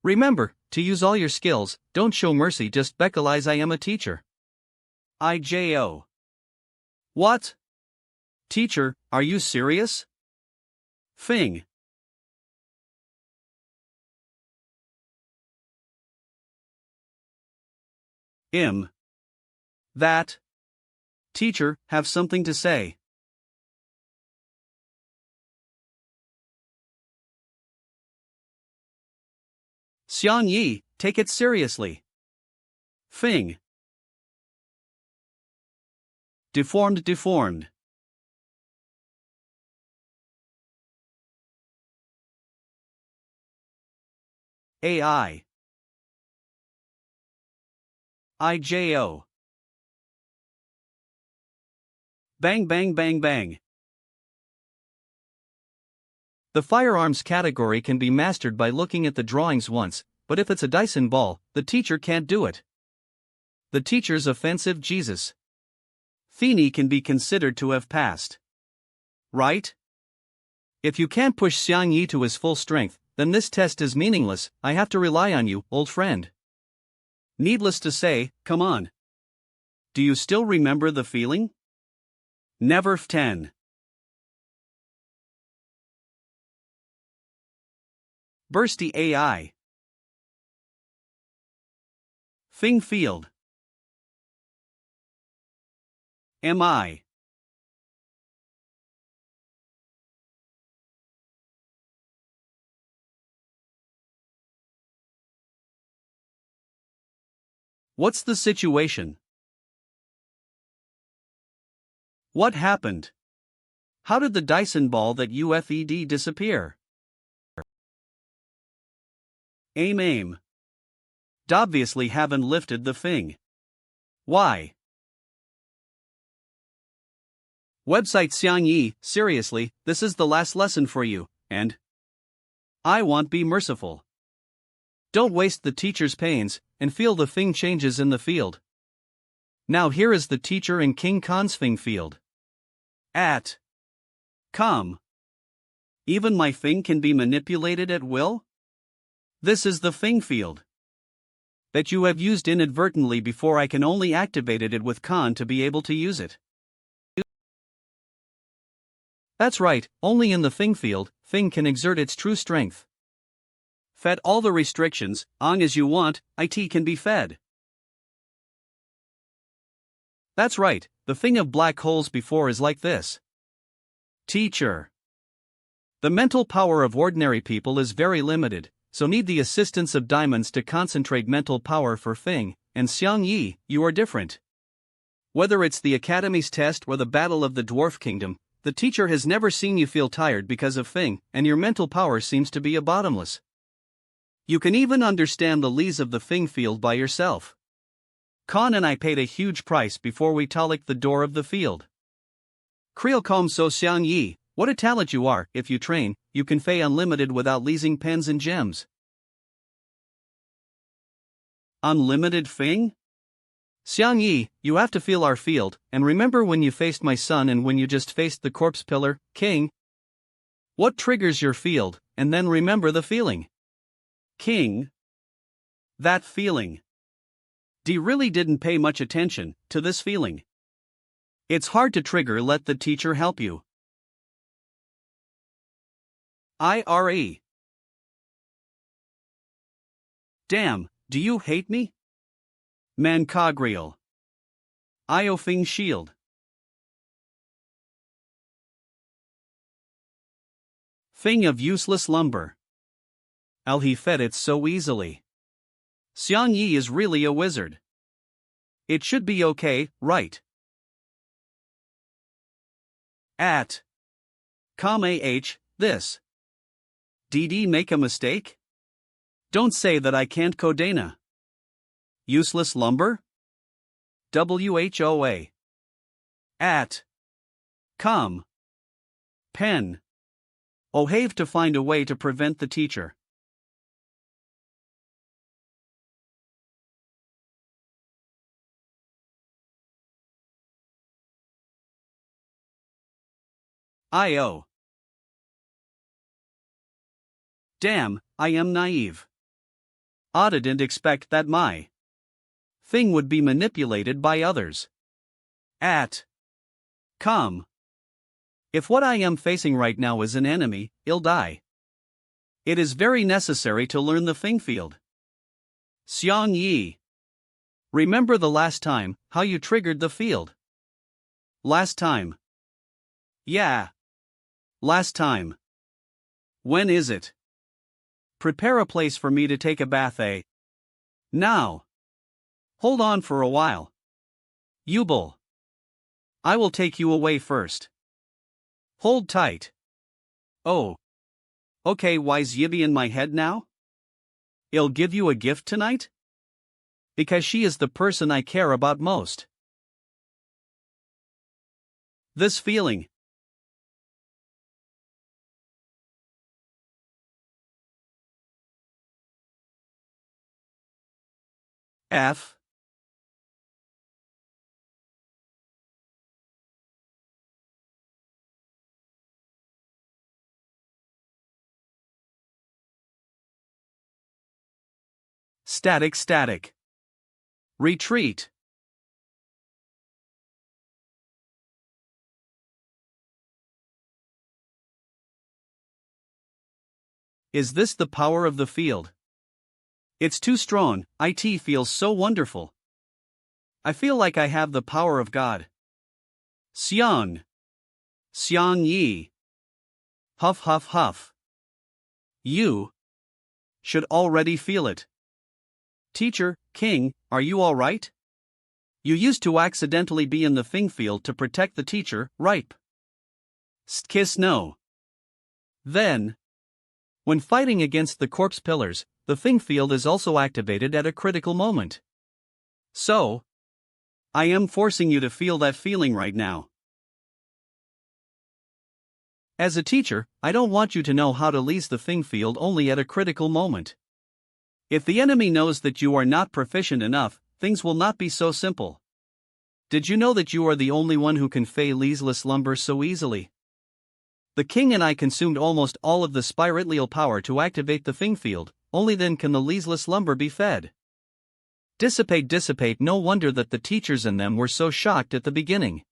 Remember, to use all your skills, don't show mercy, just becalize I am a teacher. IJO. What? Teacher, are you serious? Fing. That. Teacher, have something to say. Xiang Yi, take it seriously. Fing. Deformed. AI. IJO. Bang. The firearms category can be mastered by looking at the drawings once, but if it's a Dyson ball, the teacher can't do it. The teacher's offensive Jesus. Fini can be considered to have passed. Right? If you can't push Xiang Yi to his full strength, then this test is meaningless. I have to rely on you, old friend. Needless to say, come on. Do you still remember the feeling? Never 10. Bursty AI. Fing field. MI. What's the situation? What happened? How did the Dyson ball that UFED disappear? Aim. Obviously haven't lifted the Fing. Why? Website Xiang Yi, seriously, this is the last lesson for you, and I won't be merciful. Don't waste the teacher's pains, and feel the Fing changes in the field. Now here is the teacher in King Khan's Fing field. Come. Even my Fing can be manipulated at will? This is the Fing field that you have used inadvertently before. I can only activate it with Khan to be able to use it. That's right, only in the Fing field, Fing can exert its true strength. Fed all the restrictions, long as you want, it can be fed. That's right, the thing of black holes before is like this. Teacher. The mental power of ordinary people is very limited, so need the assistance of diamonds to concentrate mental power for Fing, and Xiang Yi, you are different. Whether it's the Academy's test or the Battle of the Dwarf Kingdom, the teacher has never seen you feel tired because of Fing, and your mental power seems to be a bottomless. You can even understand the lees of the Fing field by yourself. Khan and I paid a huge price before we tolicked the door of the field. Creel com so Xiang Yi, what a talent you are, if you train, you can fey unlimited without leasing pens and gems. Unlimited Fing? Xiang Yi, you have to feel our field, and remember when you faced my son and when you just faced the corpse pillar, King? What triggers your field, and then remember the feeling. King? That feeling. D really didn't pay much attention to this feeling. It's hard to trigger, let the teacher help you. IRE. Damn, do you hate me? Mancagriel. Iofing shield. Thing of useless lumber. He fed it so easily. Xiang Yi is really a wizard. It should be okay, right? At. This. DD make a mistake? Don't say that I can't Kodana. Useless lumber? WHOA. At. Pen. Have to find a way to prevent the teacher. IO. Damn, I am naive. I didn't expect that my thing would be manipulated by others. If what I am facing right now is an enemy, I'll die. It is very necessary to learn the Fing field. Xiang Yi. Remember the last time, how you triggered the field? Last time. Yeah. Last time. When is it? Prepare a place for me to take a bath, Now. Hold on for a while. Yubel. I will take you away first. Hold tight. Oh. Okay, why's Yibby in my head now? I'll give you a gift tonight? Because she is the person I care about most. This feeling. F. Static. Retreat. Is this the power of the field? It's too strong, it feels so wonderful. I feel like I have the power of God. Xiang Yi. Huff. You should already feel it. Teacher, King, are you alright? You used to accidentally be in the Fing field to protect the teacher, right? Kiss no. Then, when fighting against the corpse pillars, the Fing field is also activated at a critical moment. So, I am forcing you to feel that feeling right now. As a teacher, I don't want you to know how to lease the Fing field only at a critical moment. If the enemy knows that you are not proficient enough, things will not be so simple. Did you know that you are the only one who can fey leaseless lumber so easily? The king and I consumed almost all of the spiritual power to activate the Fing field, only then can the leaseless lumber be fed. Dissipate, no wonder that the teachers in them were so shocked at the beginning.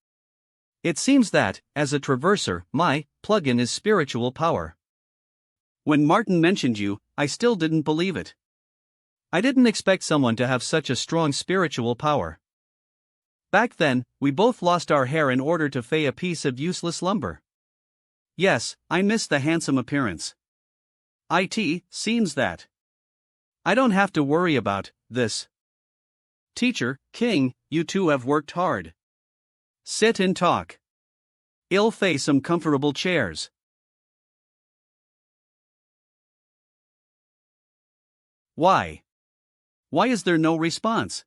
It seems that, as a traverser, my plugin is spiritual power. When Martin mentioned you, I still didn't believe it. I didn't expect someone to have such a strong spiritual power. Back then, we both lost our hair in order to fay a piece of useless lumber. Yes, I miss the handsome appearance. It seems that I don't have to worry about this. Teacher, King, you two have worked hard. Sit and talk. I'll face some comfortable chairs. Why? Why is there no response?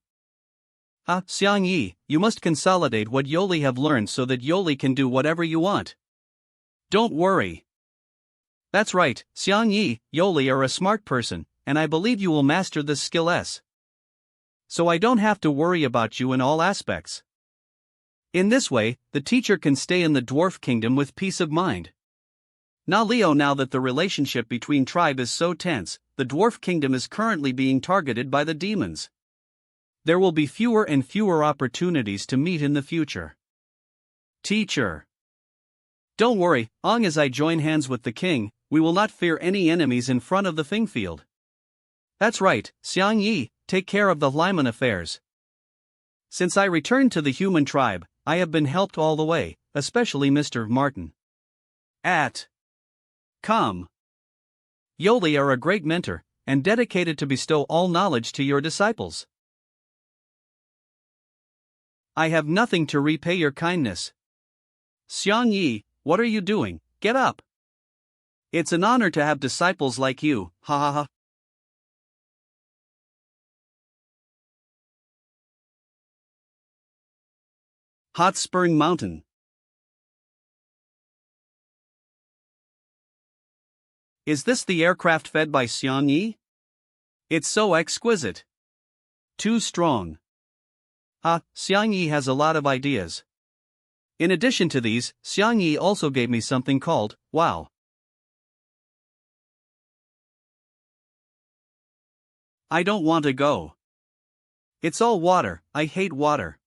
Xiang Yi, you must consolidate what Yoli have learned so that Yoli can do whatever you want. Don't worry. That's right, Xiang Yi, Yoli are a smart person, and I believe you will master this skill S. So I don't have to worry about you in all aspects. In this way, the teacher can stay in the dwarf kingdom with peace of mind. Now that the relationship between tribe is so tense, the dwarf kingdom is currently being targeted by the demons. There will be fewer and fewer opportunities to meet in the future. Teacher. Don't worry, as I join hands with the king, we will not fear any enemies in front of the Fing field. That's right, Xiang Yi, take care of the Lyman affairs. Since I returned to the human tribe, I have been helped all the way, especially Mr. Martin. Come. Yoli are a great mentor, and dedicated to bestow all knowledge to your disciples. I have nothing to repay your kindness. Xiang Yi, what are you doing? Get up. It's an honor to have disciples like you, ha ha ha. Hot Spring Mountain. Is this the aircraft fed by Xiang Yi? It's so exquisite. Too strong. Xiang Yi has a lot of ideas. In addition to these, Xiang Yi also gave me something called, wow. I don't want to go. It's all water, I hate water.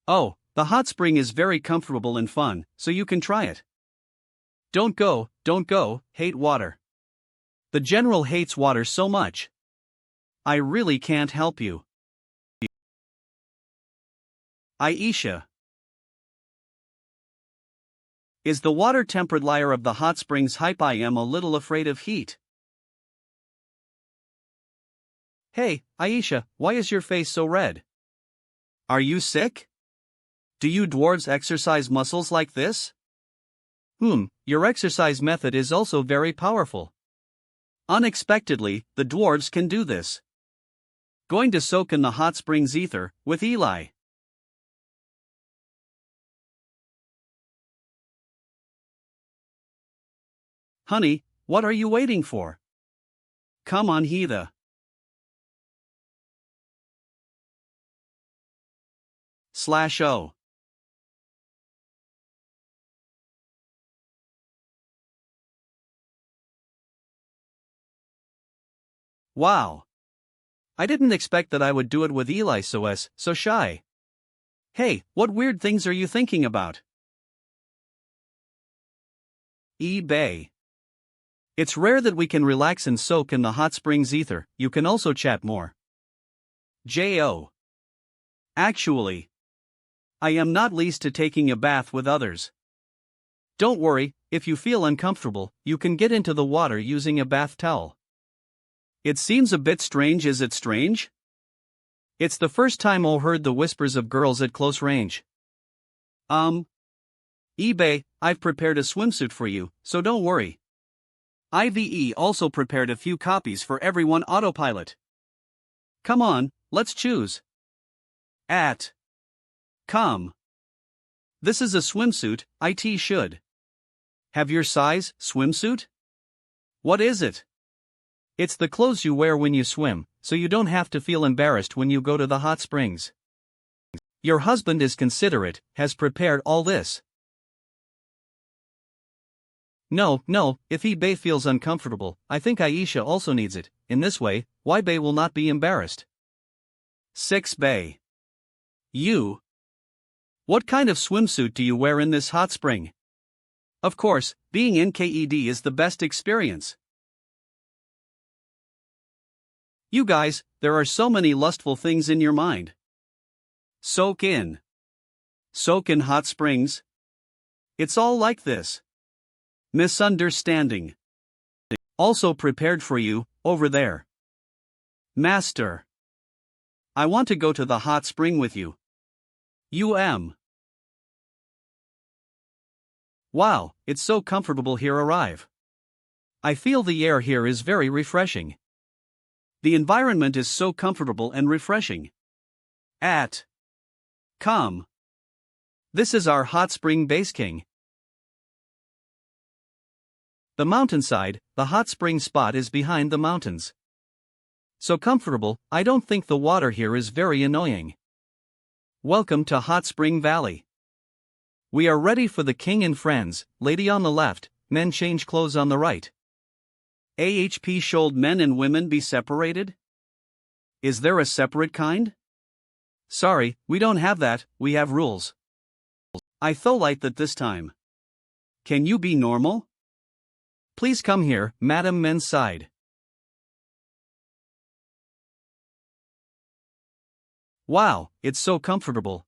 Oh, the hot spring is very comfortable and fun, so you can try it. Don't go, hate water. The general hates water so much. I really can't help you. Aisha. Is the water-tempered layer of the hot springs hype? I am a little afraid of heat. Hey, Aisha, why is your face so red? Are you sick? Do you dwarves exercise muscles like this? Your exercise method is also very powerful. Unexpectedly, the dwarves can do this. Going to soak in the hot springs ether, with Eli. Honey, what are you waiting for? Come on, Heather. /O. Wow. I didn't expect that I would do it with Eli so shy. Hey, what weird things are you thinking about? eBay. It's rare that we can relax and soak in the hot springs ether, you can also chat more. Jo. Actually, I am not least to taking a bath with others. Don't worry, if you feel uncomfortable, you can get into the water using a bath towel. It seems a bit strange, is it strange? It's the first time I heard the whispers of girls at close range. eBay, I've prepared a swimsuit for you, so don't worry. IVE also prepared a few copies for everyone autopilot. Come on, let's choose. Come. This is a swimsuit, IT should. Have your size, swimsuit? What is it? It's the clothes you wear when you swim, so you don't have to feel embarrassed when you go to the hot springs. Your husband is considerate, has prepared all this. No, if eBay feels uncomfortable, I think Aisha also needs it. In this way, Bay will not be embarrassed. 6 Bay. You. What kind of swimsuit do you wear in this hot spring? Of course, being NKED is the best experience. You guys, there are so many lustful things in your mind. Soak in. Soak in hot springs. It's all like this. Misunderstanding. Also prepared for you, over there. Master. I want to go to the hot spring with you. Wow, it's so comfortable here. Arrive. I feel the air here is very refreshing. The environment is so comfortable and refreshing. Come. This is our hot spring base king. The mountainside, the hot spring spot is behind the mountains. So comfortable, I don't think the water here is very annoying. Welcome to Hot Spring Valley. We are ready for the king and friends, lady on the left, men change clothes on the right. AHP should men and women be separated? Is there a separate kind? Sorry, we don't have that, we have rules. I thought like that this time. Can you be normal? Please come here, madam men's side. Wow, it's so comfortable.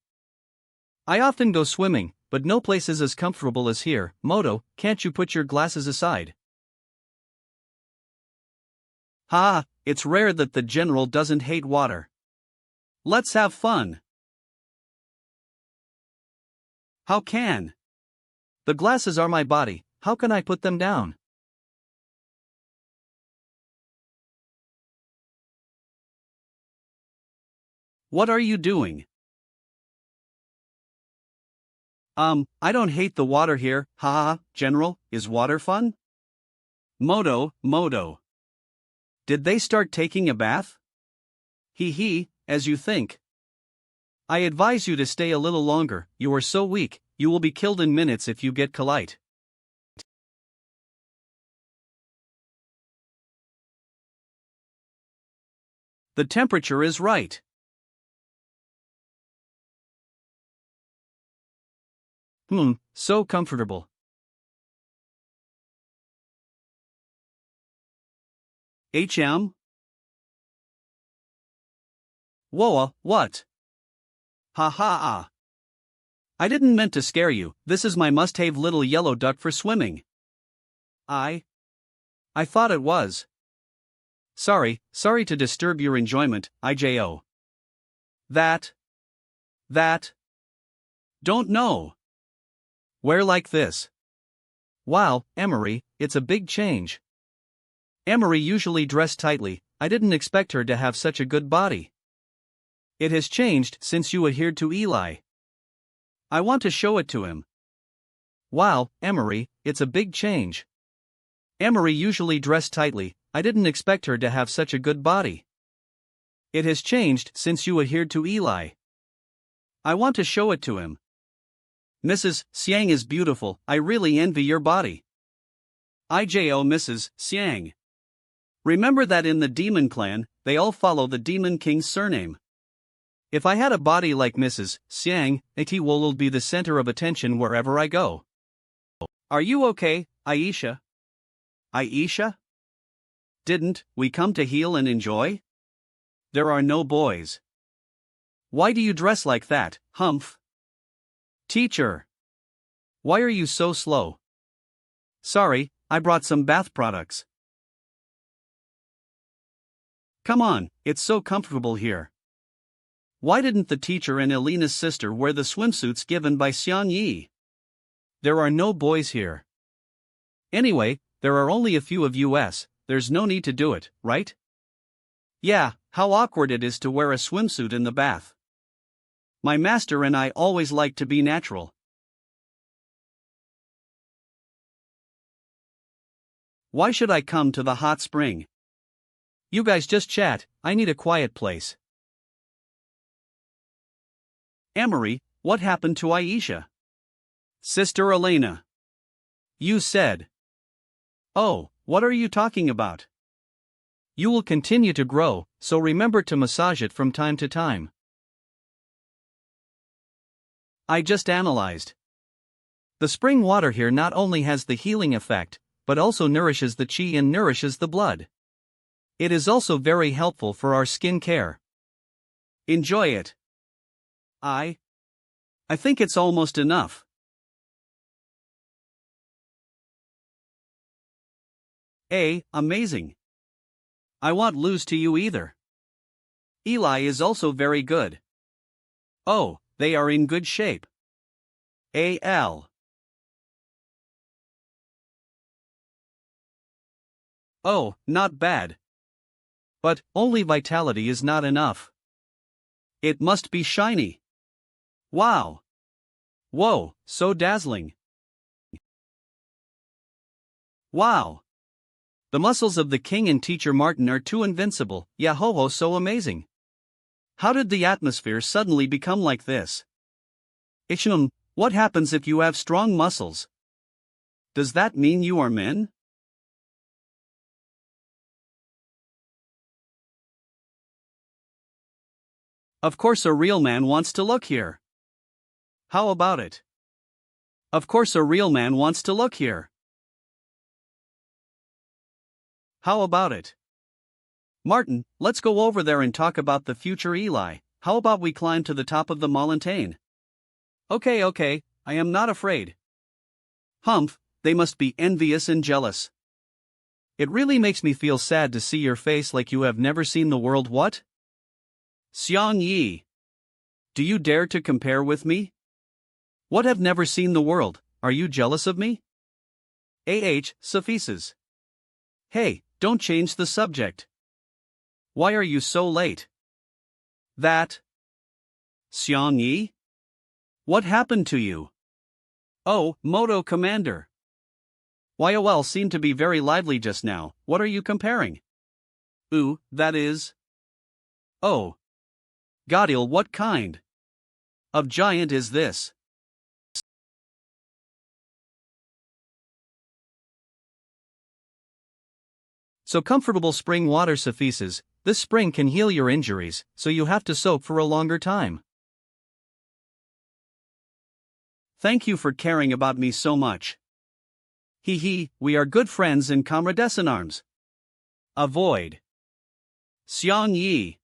I often go swimming, but no place is as comfortable as here. Moto, can't you put your glasses aside? It's rare that the general doesn't hate water. Let's have fun. How can? The glasses are my body, how can I put them down? What are you doing? I don't hate the water here, General, is water fun? Moto. Did they start taking a bath? As you think. I advise you to stay a little longer, you are so weak, you will be killed in minutes if you get polite. The temperature is right. So comfortable. Whoa, what? I didn't meant to scare you, this is my must-have little yellow duck for swimming. I thought it was. Sorry to disturb your enjoyment, IJO. That. Don't know. Wear like this. Wow, Emery, it's a big change. Emery usually dressed tightly, I didn't expect her to have such a good body. It has changed since you adhered to Eli. I want to show it to him. Wow, Emery, it's a big change. Emery usually dressed tightly, I didn't expect her to have such a good body. It has changed since you adhered to Eli. I want to show it to him. Mrs. Xiang is beautiful, I really envy your body. IJO Mrs. Xiang. Remember that in the demon clan, they all follow the demon king's surname. If I had a body like Mrs. Xiang, it will be the center of attention wherever I go. Are you okay, Aisha? Aisha? Didn't we come to heal and enjoy? There are no boys. Why do you dress like that, Humph? Teacher. Why are you so slow? Sorry, I brought some bath products. Come on, it's so comfortable here. Why didn't the teacher and Elena's sister wear the swimsuits given by Xian Yi? There are no boys here. Anyway, there are only a few of us, there's no need to do it, right? Yeah, how awkward it is to wear a swimsuit in the bath. My master and I always like to be natural. Why should I come to the hot spring? You guys just chat, I need a quiet place. Emery, what happened to Aisha? Sister Elena. You said. Oh, what are you talking about? You will continue to grow, so remember to massage it from time to time. I just analyzed. The spring water here not only has the healing effect, but also nourishes the chi and nourishes the blood. It is also very helpful for our skin care. Enjoy it. I think it's almost enough. Amazing. I won't lose to you either. Eli is also very good. Oh, they are in good shape. Al. Oh, not bad. But only vitality is not enough. It must be shiny. Wow. Whoa, so dazzling. Wow. The muscles of the king and teacher Martin are too invincible, yahoho, so amazing. How did the atmosphere suddenly become like this? Isham, what happens if you have strong muscles? Does that mean you are men? Of course a real man wants to look here. How about it? Of course a real man wants to look here. How about it? Martin, let's go over there and talk about the future Eli. How about we climb to the top of the mountain? Okay, I am not afraid. Humph, they must be envious and jealous. It really makes me feel sad to see your face like you have never seen the world. What? Xiang Yi. Do you dare to compare with me? What, have never seen the world? Are you jealous of me? Suffices. Hey, don't change the subject. Why are you so late? That. Xiang Yi? What happened to you? Oh, Moto Commander. YOL seemed to be very lively just now. What are you comparing? That is. Oh. Godil, what kind of giant is this? So comfortable spring water suffices. This spring can heal your injuries, so you have to soak for a longer time. Thank you for caring about me so much. We are good friends and comrades in arms. Avoid. Xiang Yi.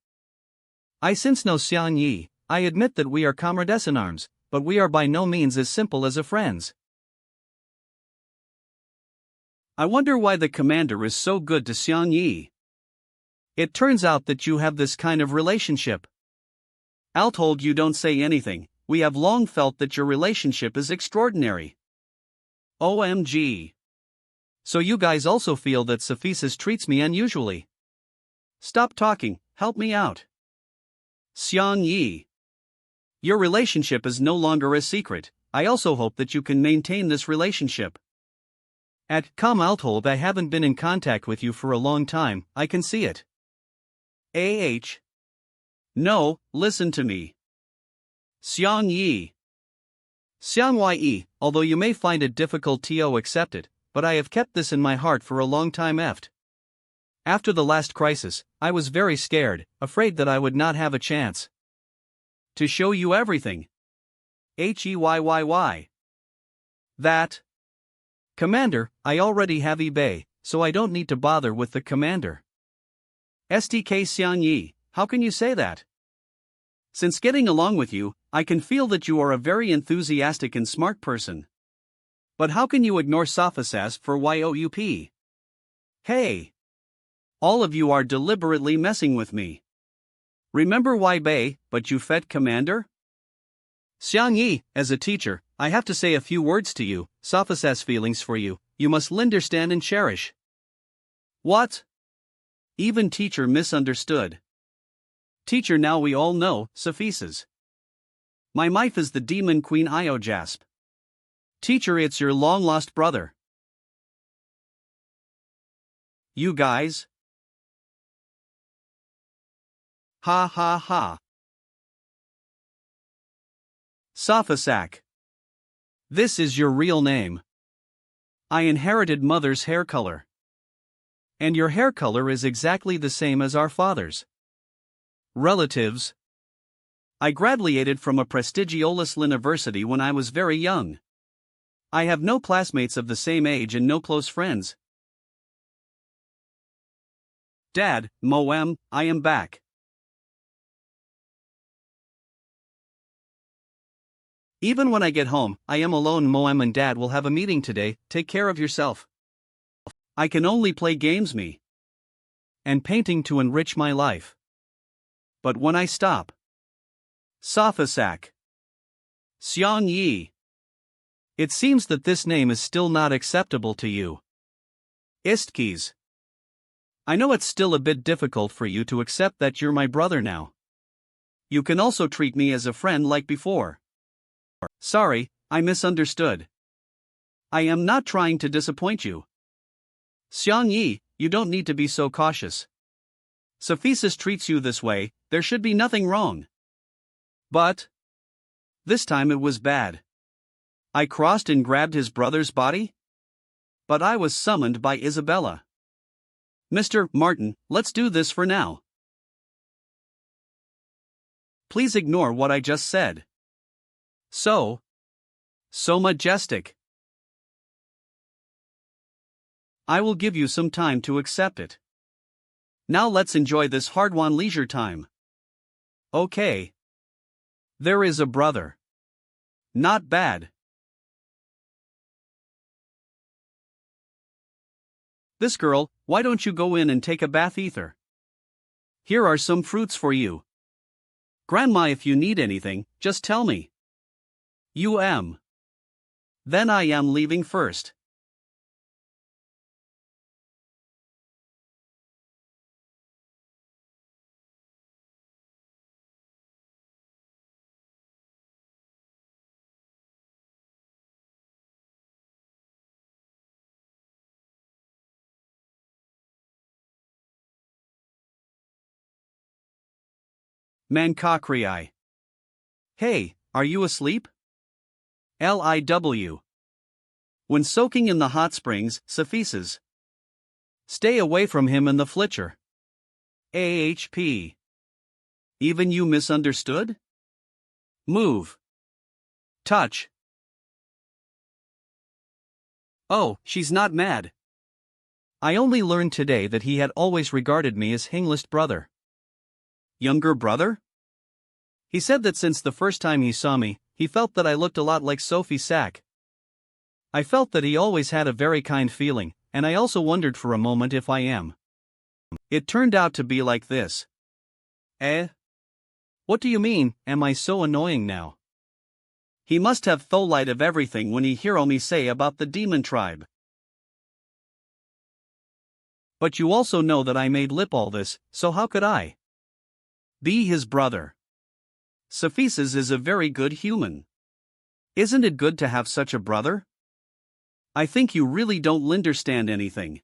I since know Xiang Yi. I admit that we are comrades in arms, but we are by no means as simple as a friends. I wonder why the commander is so good to Xiang Yi. It turns out that you have this kind of relationship. I'll told you don't say anything. We have long felt that your relationship is extraordinary. OMG. So you guys also feel that Sophisis treats me unusually. Stop talking, help me out. Xiang Yi. Your relationship is no longer a secret. I also hope that you can maintain this relationship. At Altold, I haven't been in contact with you for a long time, I can see it. No, listen to me. Xiang Yi. Xiang Yi, although you may find it difficult to accept it, but I have kept this in my heart for a long time. After the last crisis, I was very scared, afraid that I would not have a chance to show you everything. Heyy. That. Commander, I already have eBay, so I don't need to bother with the commander. STK Xiang Yi, how can you say that? Since getting along with you, I can feel that you are a very enthusiastic and smart person. But how can you ignore Sophosas for YOUP? Hey! All of you are deliberately messing with me. Remember Bay, but you fed commander? Xiang Yi, as a teacher, I have to say a few words to you. Sophosas feelings for you, you must understand and cherish. What? Even teacher misunderstood. Teacher, now we all know, Sophises. My wife is the demon queen Iojasp. Teacher, it's your long-lost brother. You guys? Ha ha ha. Sophosac. This is your real name. I inherited mother's hair color. And your hair color is exactly the same as our father's. Relatives. I graduated from a prestigious university when I was very young. I have no classmates of the same age and no close friends. Dad, Mowang, I am back. Even when I get home, I am alone. Mowang and Dad will have a meeting today. Take care of yourself. I can only play games and painting to enrich my life. But when I stop. Safasak. Xiang Yi. It seems that this name is still not acceptable to you. Istkis. I know it's still a bit difficult for you to accept that you're my brother now. You can also treat me as a friend like before. Sorry, I misunderstood. I am not trying to disappoint you. Xiang Yi, you don't need to be so cautious. Sophisis treats you this way, there should be nothing wrong. But this time it was bad. I crossed and grabbed his brother's body? But I was summoned by Isabella. Mr. Martin, let's do this for now. Please ignore what I just said. So majestic. I will give you some time to accept it. Now let's enjoy this hard-won leisure time. Okay. There is a brother. Not bad. This girl, why don't you go in and take a bath? Ether? Here are some fruits for you. Grandma, if you need anything, just tell me. Then I am leaving first. Mancacri. Hey, are you asleep? Liw. When soaking in the hot springs, Sophisis. Stay away from him and the flitcher. AHP. Even you misunderstood? Move. Touch. Oh, she's not mad. I only learned today that he had always regarded me as Hinglist brother. Younger brother? He said that since the first time he saw me, he felt that I looked a lot like Sophie Sack. I felt that he always had a very kind feeling, and I also wondered for a moment if I am. It turned out to be like this. What do you mean, am I so annoying now? He must have thought of everything when he heard me say about the demon tribe. But you also know that I made lip all this, so how could I be his brother? Sophisis is a very good human. Isn't it good to have such a brother? I think you really don't understand anything.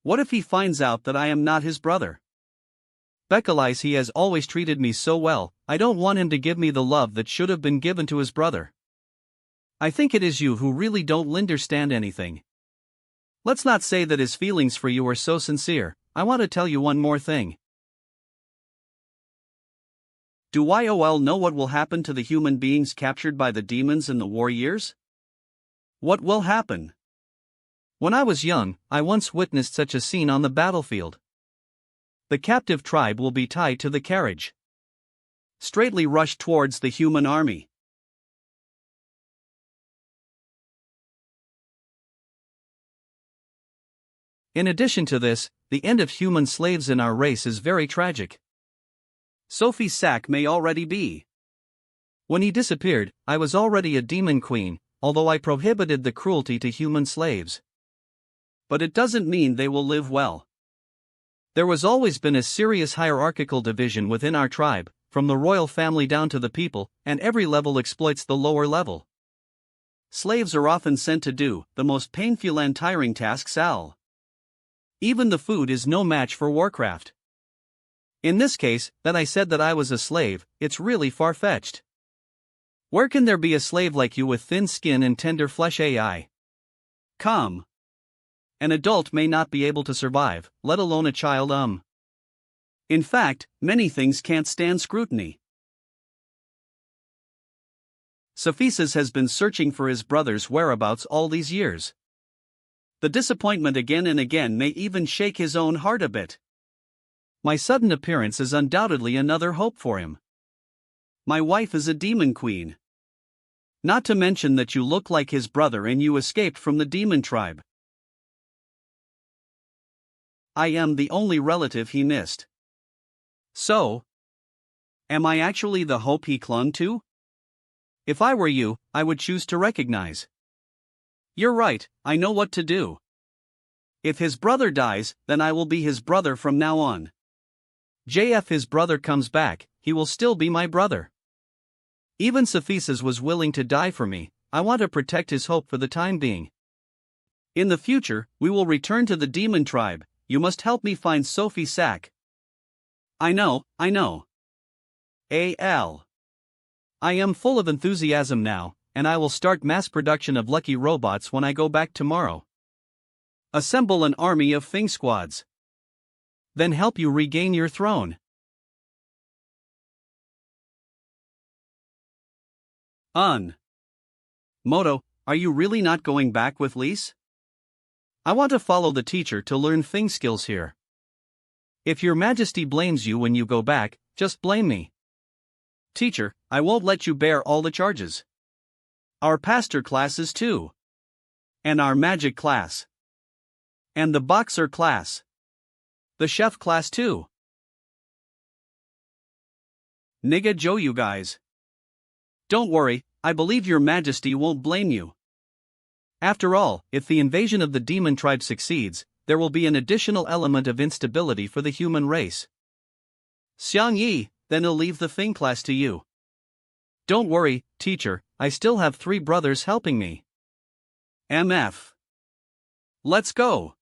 What if he finds out that I am not his brother? Because he has always treated me so well, I don't want him to give me the love that should have been given to his brother. I think it is you who really don't understand anything. Let's not say that his feelings for you are so sincere. I want to tell you one more thing. Do YOL know what will happen to the human beings captured by the demons in the war years? What will happen? When I was young, I once witnessed such a scene on the battlefield. The captive tribe will be tied to the carriage. Straightly rush towards the human army. In addition to this, the end of human slaves in our race is very tragic. Sophie Sack may already be. When he disappeared, I was already a demon queen, although I prohibited the cruelty to human slaves. But it doesn't mean they will live well. There was always been a serious hierarchical division within our tribe, from the royal family down to the people, and every level exploits the lower level. Slaves are often sent to do the most painful and tiring tasks. Even the food is no match for Warcraft. In this case, that I said that I was a slave, it's really far-fetched. Where can there be a slave like you with thin skin and tender flesh? Come. An adult may not be able to survive, let alone a child. In fact, many things can't stand scrutiny. Sophisis has been searching for his brother's whereabouts all these years. The disappointment again and again may even shake his own heart a bit. My sudden appearance is undoubtedly another hope for him. My wife is a demon queen. Not to mention that you look like his brother and you escaped from the demon tribe. I am the only relative he missed. So, am I actually the hope he clung to? If I were you, I would choose to recognize. You're right, I know what to do. If his brother dies, then I will be his brother from now on. If his brother comes back, he will still be my brother. Even Cephesus was willing to die for me. I want to protect his hope for the time being. In the future, we will return to the demon tribe. You must help me find Sophie Sack. I know. A.L. I am full of enthusiasm now, and I will start mass production of lucky robots when I go back tomorrow. Assemble an army of Fing squads. Then help you regain your throne. Moto, are you really not going back with Lise? I want to follow the teacher to learn Fing skills here. If your majesty blames you when you go back, just blame me. Teacher, I won't let you bear all the charges. Our pastor classes too. And our magic class. And the boxer class. The chef class too. Nigga Joe, you guys. Don't worry, I believe your majesty won't blame you. After all, if the invasion of the demon tribe succeeds, there will be an additional element of instability for the human race. Xiang Yi, then I'll leave the Fing class to you. Don't worry, teacher, I still have 3 brothers helping me. MF. Let's go.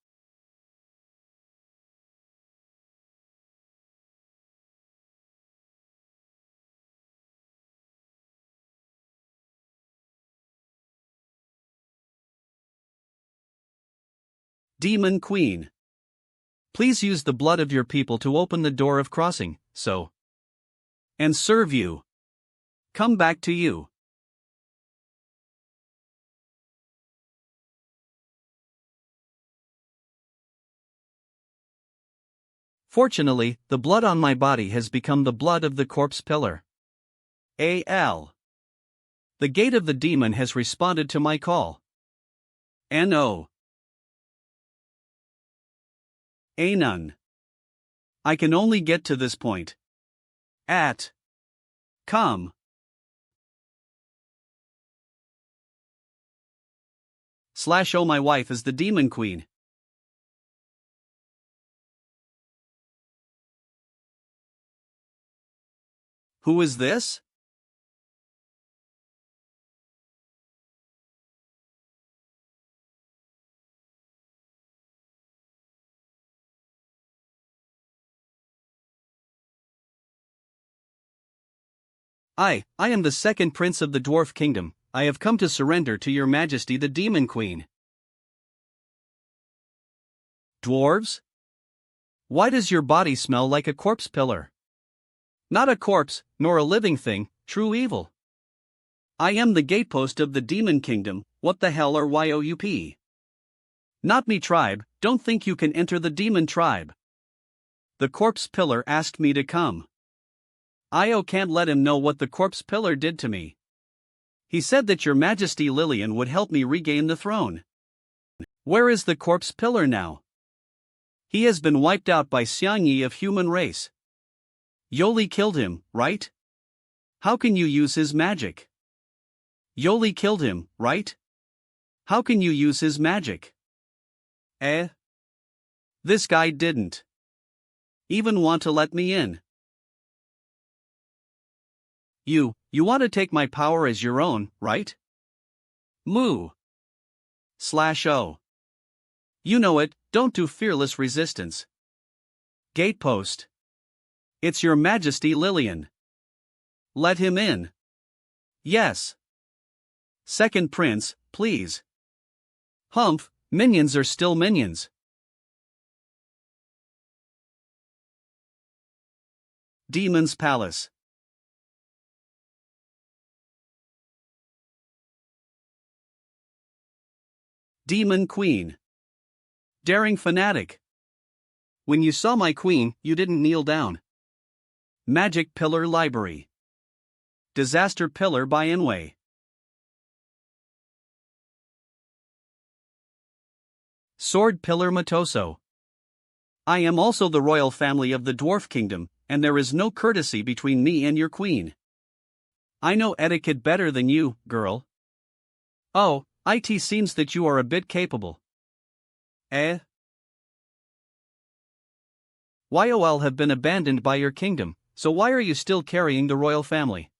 Demon Queen. Please use the blood of your people to open the door of crossing, so. And serve you. Come back to you. Fortunately, the blood on my body has become the blood of the corpse pillar. A.L. The gate of the demon has responded to my call. N.O. A none. I can only get to this point. At. Come. / Oh, my wife is the demon queen. Who is this? I am the second prince of the dwarf kingdom. I have come to surrender to your majesty the demon queen. Dwarves? Why does your body smell like a corpse pillar? Not a corpse, nor a living thing, true evil. I am the gatepost of the demon kingdom. What the hell are YOUP? Not me tribe, don't think you can enter the demon tribe. The corpse pillar asked me to come. I can't let him know what the corpse pillar did to me. He said that your majesty Lillian would help me regain the throne. Where is the corpse pillar now? He has been wiped out by Xiang Yi of human race. Yoli killed him, right? How can you use his magic? Yoli killed him, right? How can you use his magic? This guy didn't even want to let me in. You want to take my power as your own, right? Moo. /O. You know it, don't do fearless resistance. Gatepost. It's your majesty Lillian. Let him in. Yes. Second prince, please. Humph, minions are still minions. Demon's Palace. Demon Queen. Daring fanatic. When you saw my queen, you didn't kneel down. Magic Pillar Library. Disaster Pillar by Enway. Sword Pillar Matoso. I am also the royal family of the Dwarf Kingdom, and there is no courtesy between me and your queen. I know etiquette better than you, girl. Oh, it seems that you are a bit capable. YOL have been abandoned by your kingdom, so why are you still carrying the royal family?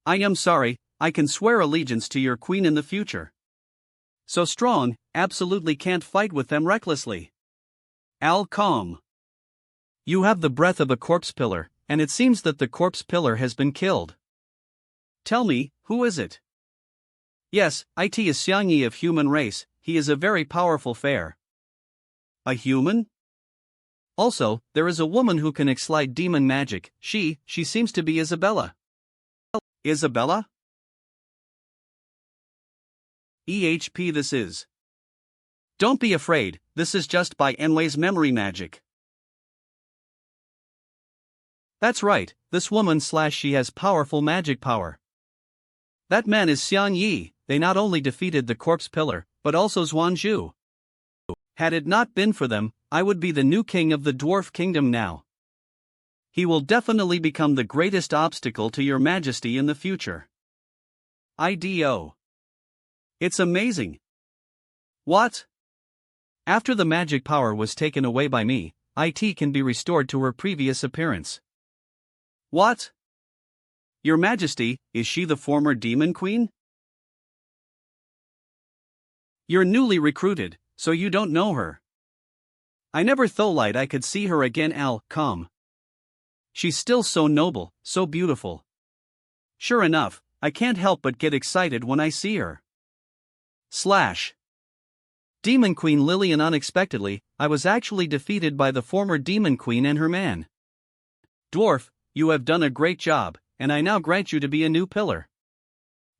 I am sorry, I can swear allegiance to your queen in the future. So strong, absolutely can't fight with them recklessly. Calm. You have the breath of a corpse pillar, and it seems that the corpse pillar has been killed. Tell me, who is it? Yes, it is Xiangyi of human race, he is a very powerful fair. A human? Also, there is a woman who can exlide demon magic, she seems to be Isabella. Isabella? EHP this is. Don't be afraid, this is just by Enway's memory magic. That's right, this woman/she has powerful magic power. That man is Xiang Yi, they not only defeated the corpse pillar, but also Zhuanzhu. Had it not been for them, I would be the new king of the Dwarf Kingdom now. He will definitely become the greatest obstacle to your majesty in the future. IDO. It's amazing. What? After the magic power was taken away by me, it can be restored to her previous appearance. What? Your Majesty, is she the former demon queen? You're newly recruited, so you don't know her. I never thought I could see her again. Calm. She's still so noble, so beautiful. Sure enough, I can't help but get excited when I see her. Demon Queen Lillian. Unexpectedly, I was actually defeated by the former Demon Queen and her man. Dwarf, you have done a great job, and I now grant you to be a new pillar.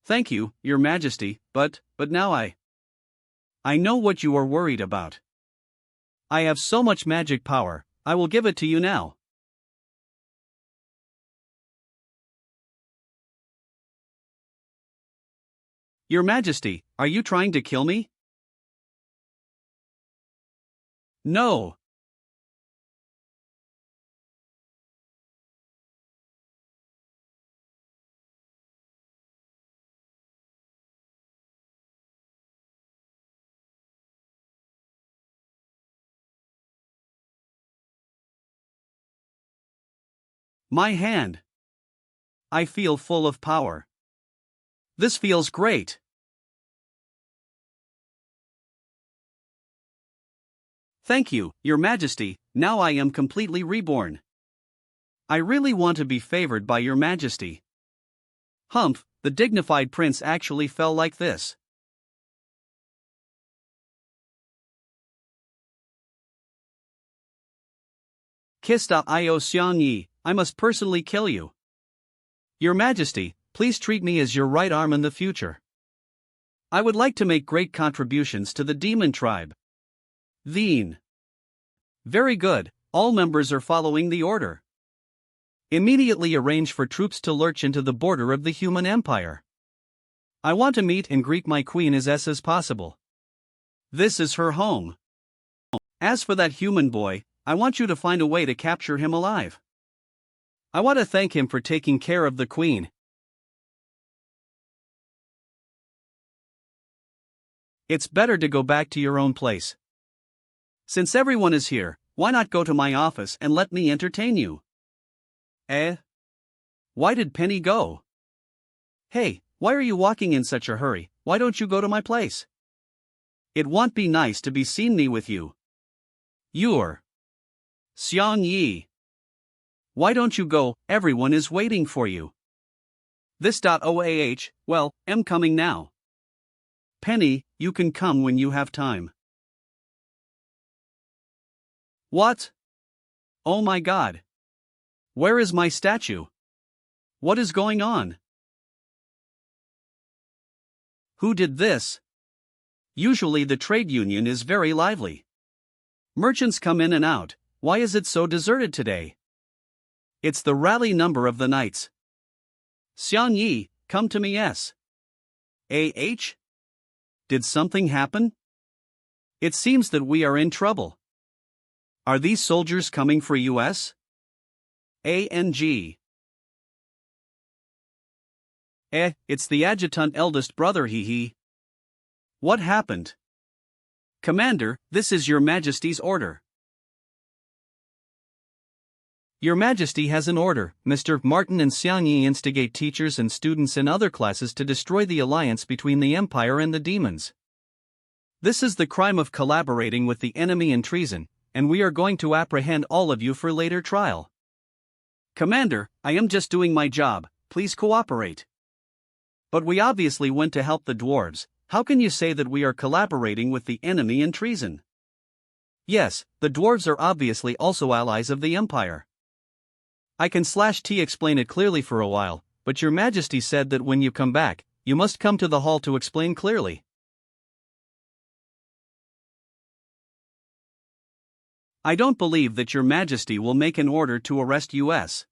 Thank you, Your Majesty, but now I know what you are worried about. I have so much magic power, I will give it to you now. Your Majesty, are you trying to kill me? No. My hand. I feel full of power. This feels great. Thank you, Your Majesty, now I am completely reborn. I really want to be favored by Your Majesty. Humph, the dignified prince actually fell like this. Kiss.io Xiang Yi, I must personally kill you. Your Majesty, please treat me as your right arm in the future. I would like to make great contributions to the demon tribe. Veen. Very good, all members are following the order. Immediately arrange for troops to lurch into the border of the human empire. I want to meet and greet my queen as possible. This is her home. As for that human boy, I want you to find a way to capture him alive. I want to thank him for taking care of the queen. It's better to go back to your own place. Since everyone is here, why not go to my office and let me entertain you? Why did Penny go? Hey, why are you walking in such a hurry? Why don't you go to my place? It won't be nice to be seen me with you. You're Xiang Yi. Why don't you go? Everyone is waiting for you. This.oah, well, I'm coming now. Penny, you can come when you have time. What? Oh my god. Where is my statue? What is going on? Who did this? Usually the trade union is very lively. Merchants come in and out, Why is it so deserted today? It's the rally number of the knights. Xiang Yi, come to me s. Ah? Did something happen? It seems that we are in trouble. Are these soldiers coming for us? Ang. It's the adjutant eldest brother he. What happened? Commander, this is your Majesty's order. Your Majesty has an order. Mr. Martin and Xiang Yi instigate teachers and students in other classes to destroy the alliance between the Empire and the demons. This is the crime of collaborating with the enemy in treason, and we are going to apprehend all of you for later trial. Commander, I am just doing my job, please cooperate. But we obviously went to help the dwarves. How can you say that we are collaborating with the enemy in treason? Yes, the dwarves are obviously also allies of the Empire. I can /T explain it clearly for a while, but your Majesty said that when you come back, you must come to the hall to explain clearly. I don't believe that your Majesty will make an order to arrest us.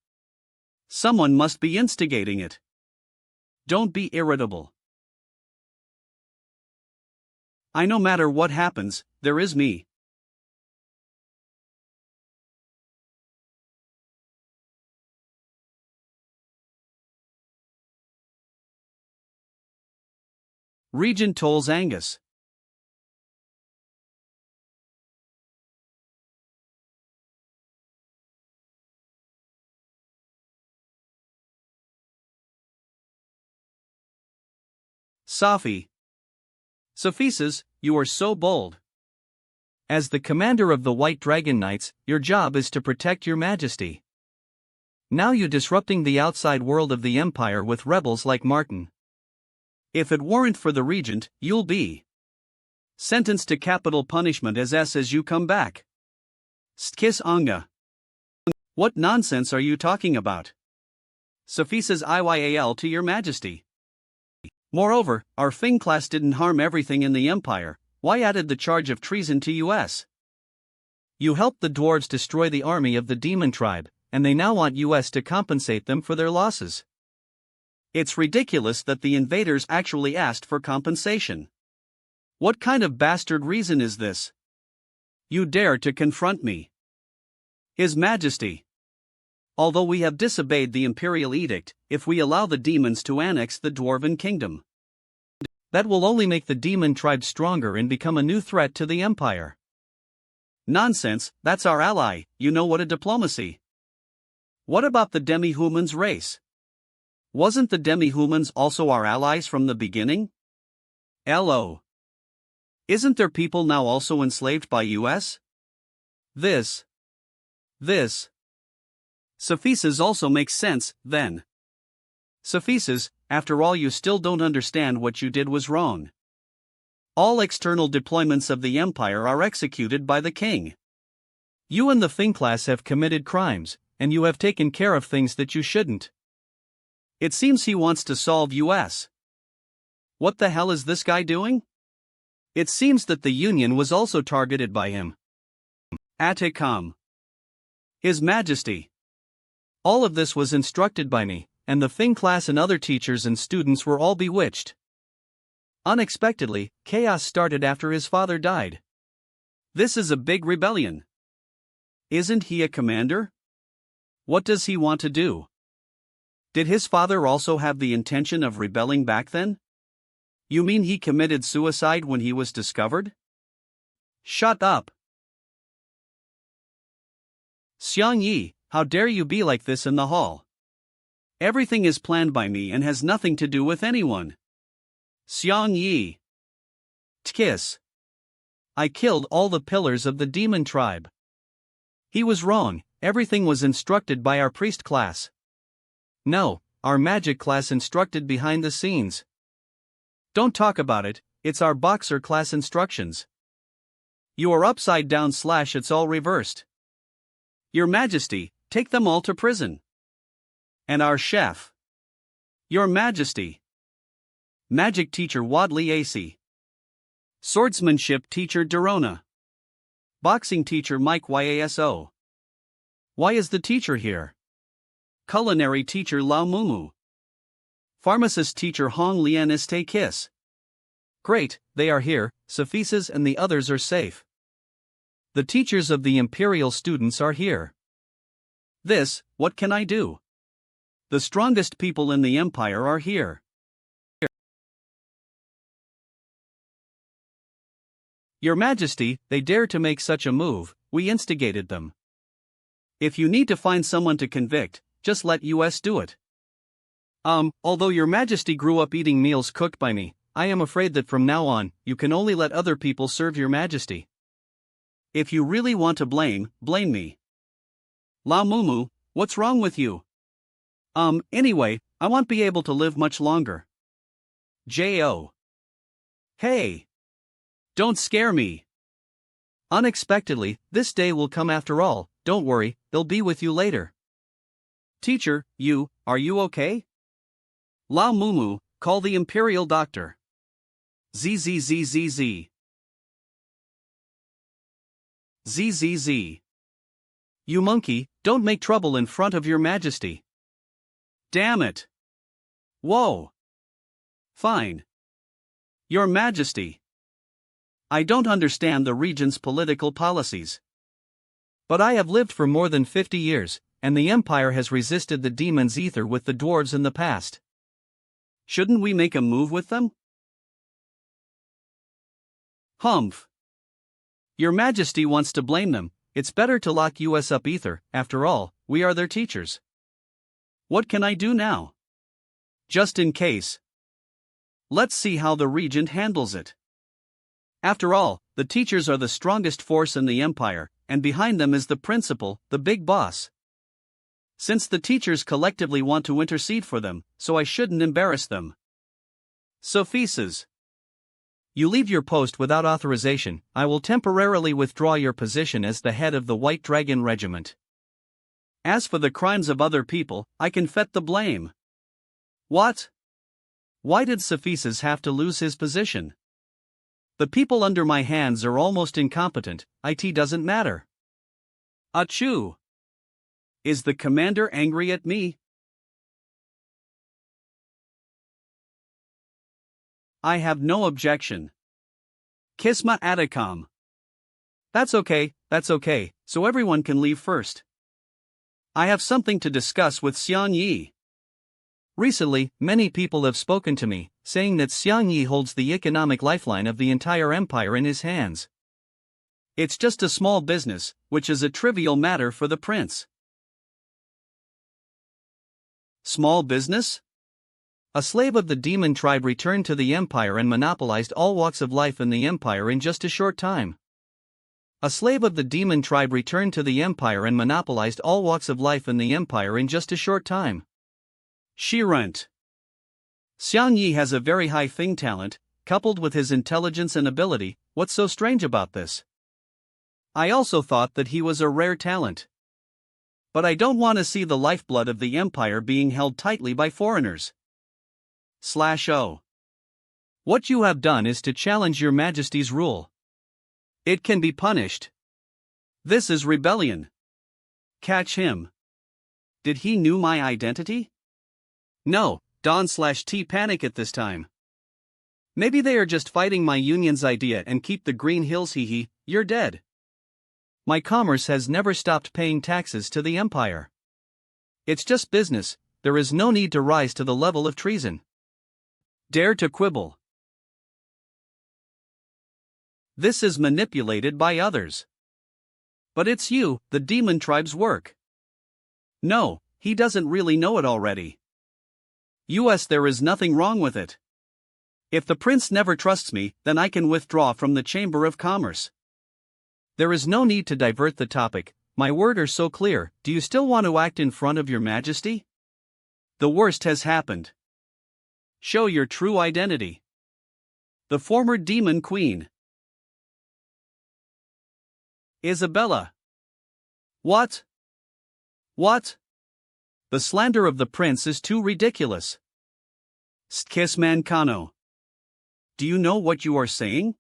Someone must be instigating it. Don't be irritable. No matter what happens, there is me. Regent tolls Angus. Safi. Sophises, you are so bold. As the commander of the White Dragon Knights, your job is to protect your Majesty. Now you're disrupting the outside world of the Empire with rebels like Martin. If it weren't for the Regent, you'll be sentenced to capital punishment as you come back. Stkis Anga. What nonsense are you talking about? Sophises Iyal to your Majesty. Moreover, our Fing class didn't harm everything in the Empire. Why added the charge of treason to us? You helped the dwarves destroy the army of the demon tribe, and they now want us to compensate them for their losses. It's ridiculous that the invaders actually asked for compensation. What kind of bastard reason is this? You dare to confront me? His Majesty. Although we have disobeyed the imperial edict, if we allow the demons to annex the dwarven kingdom, that will only make the demon tribe stronger and become a new threat to the Empire. Nonsense, that's our ally, you know what a diplomacy. What about the demi-humans race? Wasn't the demi-humans also our allies from the beginning? LO. Isn't there people now also enslaved by us? This. Sophises also makes sense, then. Sophises, after all, you still don't understand what you did was wrong. All external deployments of the Empire are executed by the king. You and the Fing class have committed crimes, and you have taken care of things that you shouldn't. It seems he wants to solve us. What the hell is this guy doing? It seems that the Union was also targeted by him. Aticam. His Majesty. All of this was instructed by me, and the Fing class and other teachers and students were all bewitched. Unexpectedly, chaos started after his father died. This is a big rebellion. Isn't he a commander? What does he want to do? Did his father also have the intention of rebelling back then? You mean he committed suicide when he was discovered? Shut up. Xiang Yi, how dare you be like this in the hall? Everything is planned by me and has nothing to do with anyone. Xiang Yi. Tkis. I killed all the pillars of the demon tribe. He was wrong, everything was instructed by our priest class. No, our magic class instructed behind the scenes. Don't talk about it, it's our boxer class instructions. You are upside down / it's all reversed. Your Majesty, take them all to prison. And our chef. Your Majesty. Magic teacher Wadley AC. Swordsmanship teacher Dorona. Boxing teacher Mike Yaso. Why is the teacher here? Culinary teacher Lao Mumu. Pharmacist teacher Hong Lian Este Kiss. Great, they are here, Sophises and the others are safe. The teachers of the imperial students are here. What can I do? The strongest people in the empire are here. Your Majesty, they dare to make such a move, we instigated them. If you need to find someone to convict, just let us do it. Although Your Majesty grew up eating meals cooked by me, I am afraid that from now on, you can only let other people serve Your Majesty. If you really want to blame me. Lao Mumu, what's wrong with you? Anyway, I won't be able to live much longer. J.O. Hey! Don't scare me. Unexpectedly, this day will come after all, don't worry, they'll be with you later. Teacher, are you okay? Lao Mumu, call the imperial doctor. ZZZZZ. ZZZ. You monkey, don't make trouble in front of Your Majesty. Damn it. Whoa. Fine. Your Majesty. I don't understand the Regent's political policies. But I have lived for more than 50 years, and the Empire has resisted the demon's ether with the dwarves in the past. Shouldn't we make a move with them? Humph. Your Majesty wants to blame them, it's better to lock us up ether, after all, we are their teachers. What can I do now? Just in case. Let's see how the Regent handles it. After all, the teachers are the strongest force in the Empire, and behind them is the principal, the big boss. Since the teachers collectively want to intercede for them, so I shouldn't embarrass them. Sophises. You leave your post without authorization, I will temporarily withdraw your position as the head of the White Dragon Regiment. As for the crimes of other people, I can fet the blame. What? Why did Sophises have to lose his position? The people under my hands are almost incompetent, it doesn't matter. Achoo! Is the commander angry at me? I have no objection. Kisma Adikam. That's okay, so everyone can leave first. I have something to discuss with Xiang Yi. Recently, many people have spoken to me, saying that Xiang Yi holds the economic lifeline of the entire empire in his hands. It's just a small business, which is a trivial matter for the prince. Small business? A slave of the demon tribe returned to the empire and monopolized all walks of life in the empire in just a short time. A slave of the demon tribe returned to the empire and monopolized all walks of life in the empire in just a short time. Shirent. Xiang Yi has a very high Fing talent, coupled with his intelligence and ability. What's so strange about this? I also thought that he was a rare talent. But I don't want to see the lifeblood of the empire being held tightly by foreigners. /O. What you have done is to challenge Your Majesty's rule. It can be punished. This is rebellion. Catch him. Did he knew my identity? No, Don/T panic at this time. Maybe they are just fighting my union's idea and keep the Green Hills you're dead. My commerce has never stopped paying taxes to the empire. It's just business, there is no need to rise to the level of treason. Dare to quibble. This is manipulated by others. But it's you, the demon tribe's work. No, he doesn't really know it already. There is nothing wrong with it. If the prince never trusts me, then I can withdraw from the Chamber of Commerce. There is no need to divert the topic, my words are so clear. Do you still want to act in front of Your Majesty? The worst has happened. Show your true identity. The former demon queen. Isabella. What? What? The slander of the prince is too ridiculous. Skisman Kano. Do you know what you are saying?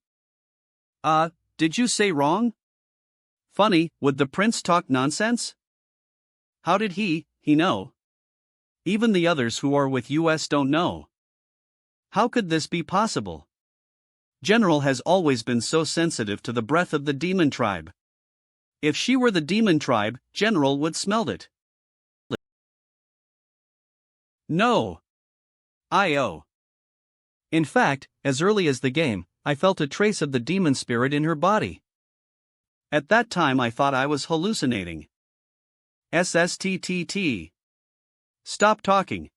Did you say wrong? Funny, would the prince talk nonsense? How did he know? Even the others who are with us don't know. How could this be possible? General has always been so sensitive to the breath of the demon tribe. If she were the demon tribe, General would smell it. No. I.O. In fact, as early as the game, I felt a trace of the demon spirit in her body. At that time I thought I was hallucinating. SSTTT. Stop talking.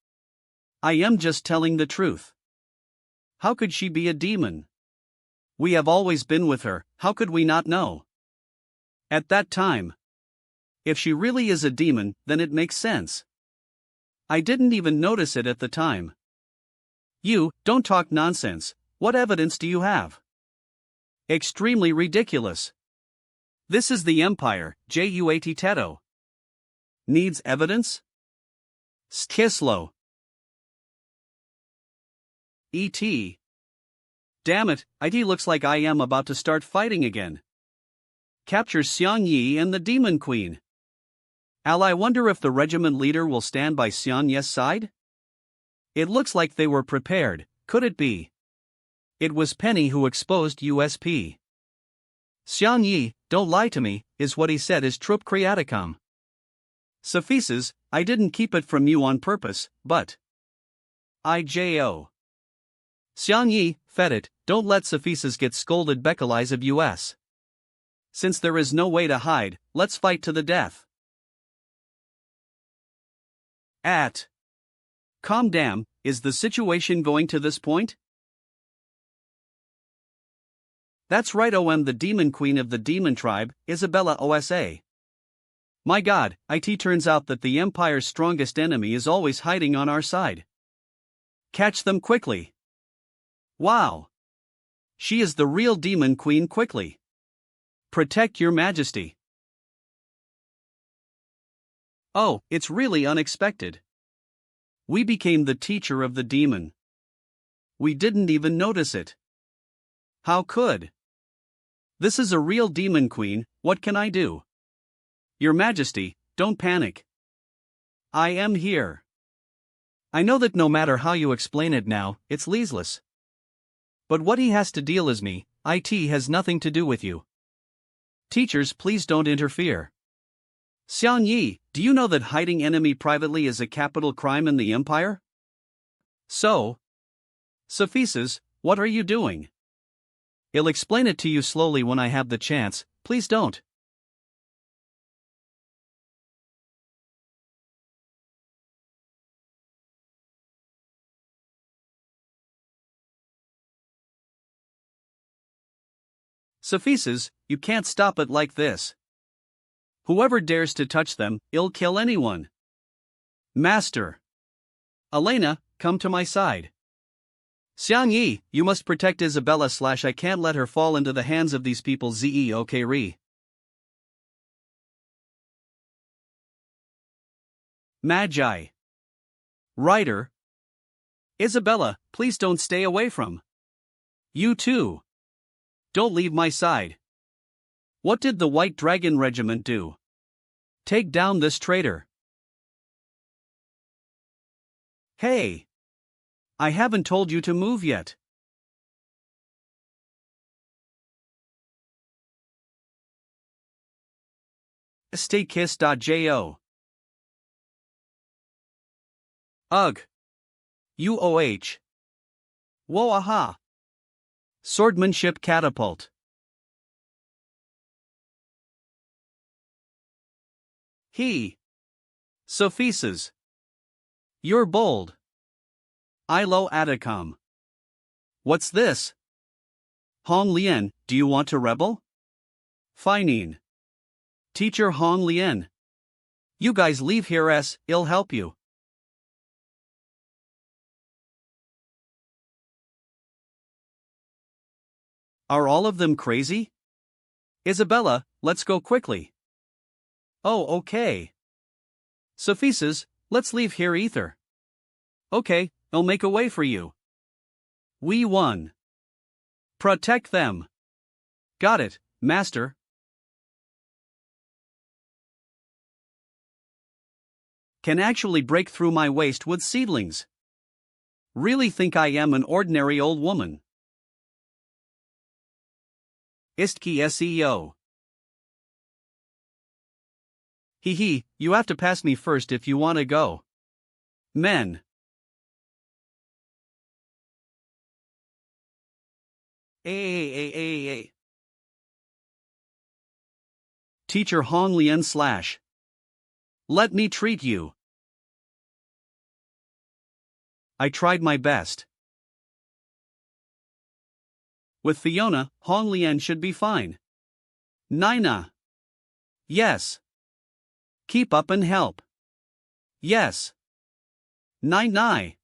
I am just telling the truth. How could she be a demon? We have always been with her, how could we not know? At that time. If she really is a demon, then it makes sense. I didn't even notice it at the time. You, don't talk nonsense, what evidence do you have? Extremely ridiculous. This is the Empire, Juat Teto. Needs evidence? Skislo. E.T. Damn it, it looks like I am about to start fighting again. Captures Xiang Yi and the Demon Queen. I wonder if the regiment leader will stand by Xiang Yi's side? It looks like they were prepared, could it be? It was Penny who exposed USP. Xiang Yi, don't lie to me, is what he said is trup creaticum. Suffices, I didn't keep it from you on purpose, but IJO. Xiang Yi, fed it, don't let Suffices get scolded Becalize of US. Since there is no way to hide, let's fight to the death. Calm down, is the situation going to this point? That's right, the demon queen of the demon tribe, Isabella OSA. My god, it turns out that the Empire's strongest enemy is always hiding on our side. Catch them quickly. Wow. She is the real demon queen quickly. Protect your majesty. Oh, it's really unexpected. We became the teacher of the demon. We didn't even notice it. How could? This is a real demon queen, what can I do? Your Majesty, don't panic. I am here. I know that no matter how you explain it now, it's Leesless. But what he has to deal is me, it has nothing to do with you. Teachers, please don't interfere. Xiang Yi, do you know that hiding enemy privately is a capital crime in the Empire? So? Suffices, what are you doing? I'll explain it to you slowly when I have the chance, please don't. Suffices, you can't stop it like this. Whoever dares to touch them, I'll kill anyone. Master. Elena, come to my side. Xiang Yi, you must protect Isabella / I can't let her fall into the hands of these people Zeok. Magi. Writer. Isabella, please don't stay away from. You too. Don't leave my side. What did the White Dragon Regiment do? Take down this traitor. Hey! I haven't told you to move yet. Statekiss.jo. Ugh. UOH. Whoa aha. Swordmanship catapult. He. Sophices. You're bold. Ilo Atacom. What's this? Hong Lian, do you want to rebel? Finein. Teacher Hong Lian. You guys leave here I'll help you. Are all of them crazy? Isabella, let's go quickly. Oh, okay. Sophices, let's leave here ether. Okay, I'll make a way for you. We won. Protect them. Got it, Master. can actually break through my waist with seedlings. Really think I am an ordinary old woman. Istki SEO. Hee, you have to pass me first if you want to go. Men. A. Teacher Hong Lian / Let me treat you. I tried my best. With Fiona, Hong Lian should be fine. Nina. Yes. Keep up and help. Yes. Nai.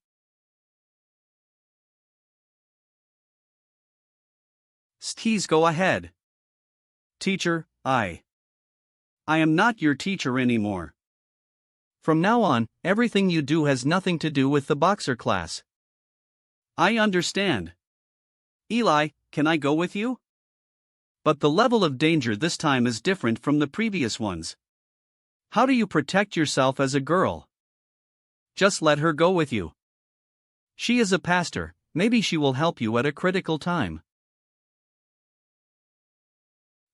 Please go ahead. Teacher, I am not your teacher anymore. From now on, everything you do has nothing to do with the boxer class. I understand. Eli, can I go with you? But the level of danger this time is different from the previous ones. How do you protect yourself as a girl? Just let her go with you. She is a pastor, maybe she will help you at a critical time.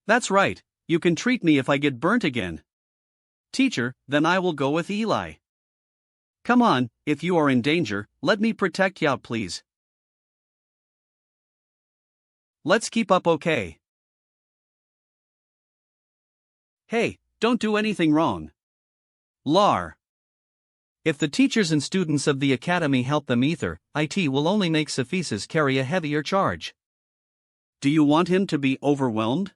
That's right, you can treat me if I get burnt again. Teacher, then I will go with Eli. Come on, if you are in danger, let me protect you out, please. Let's keep up okay. Hey, don't do anything wrong. Lar. If the teachers and students of the academy help them either, it will only make Cephesus carry a heavier charge. Do you want him to be overwhelmed?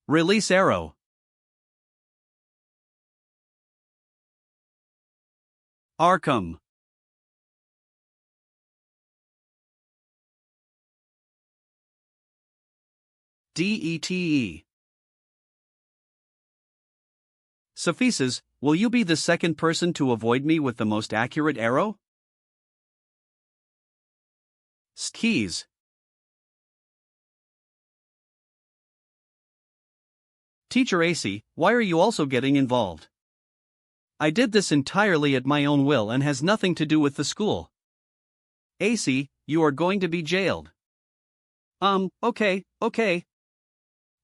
Release arrow. Arkham. DETE. Cephesus, will you be the second person to avoid me with the most accurate arrow? Skis. Teacher AC, why are you also getting involved? I did this entirely at my own will and has nothing to do with the school. AC, you are going to be jailed. Okay.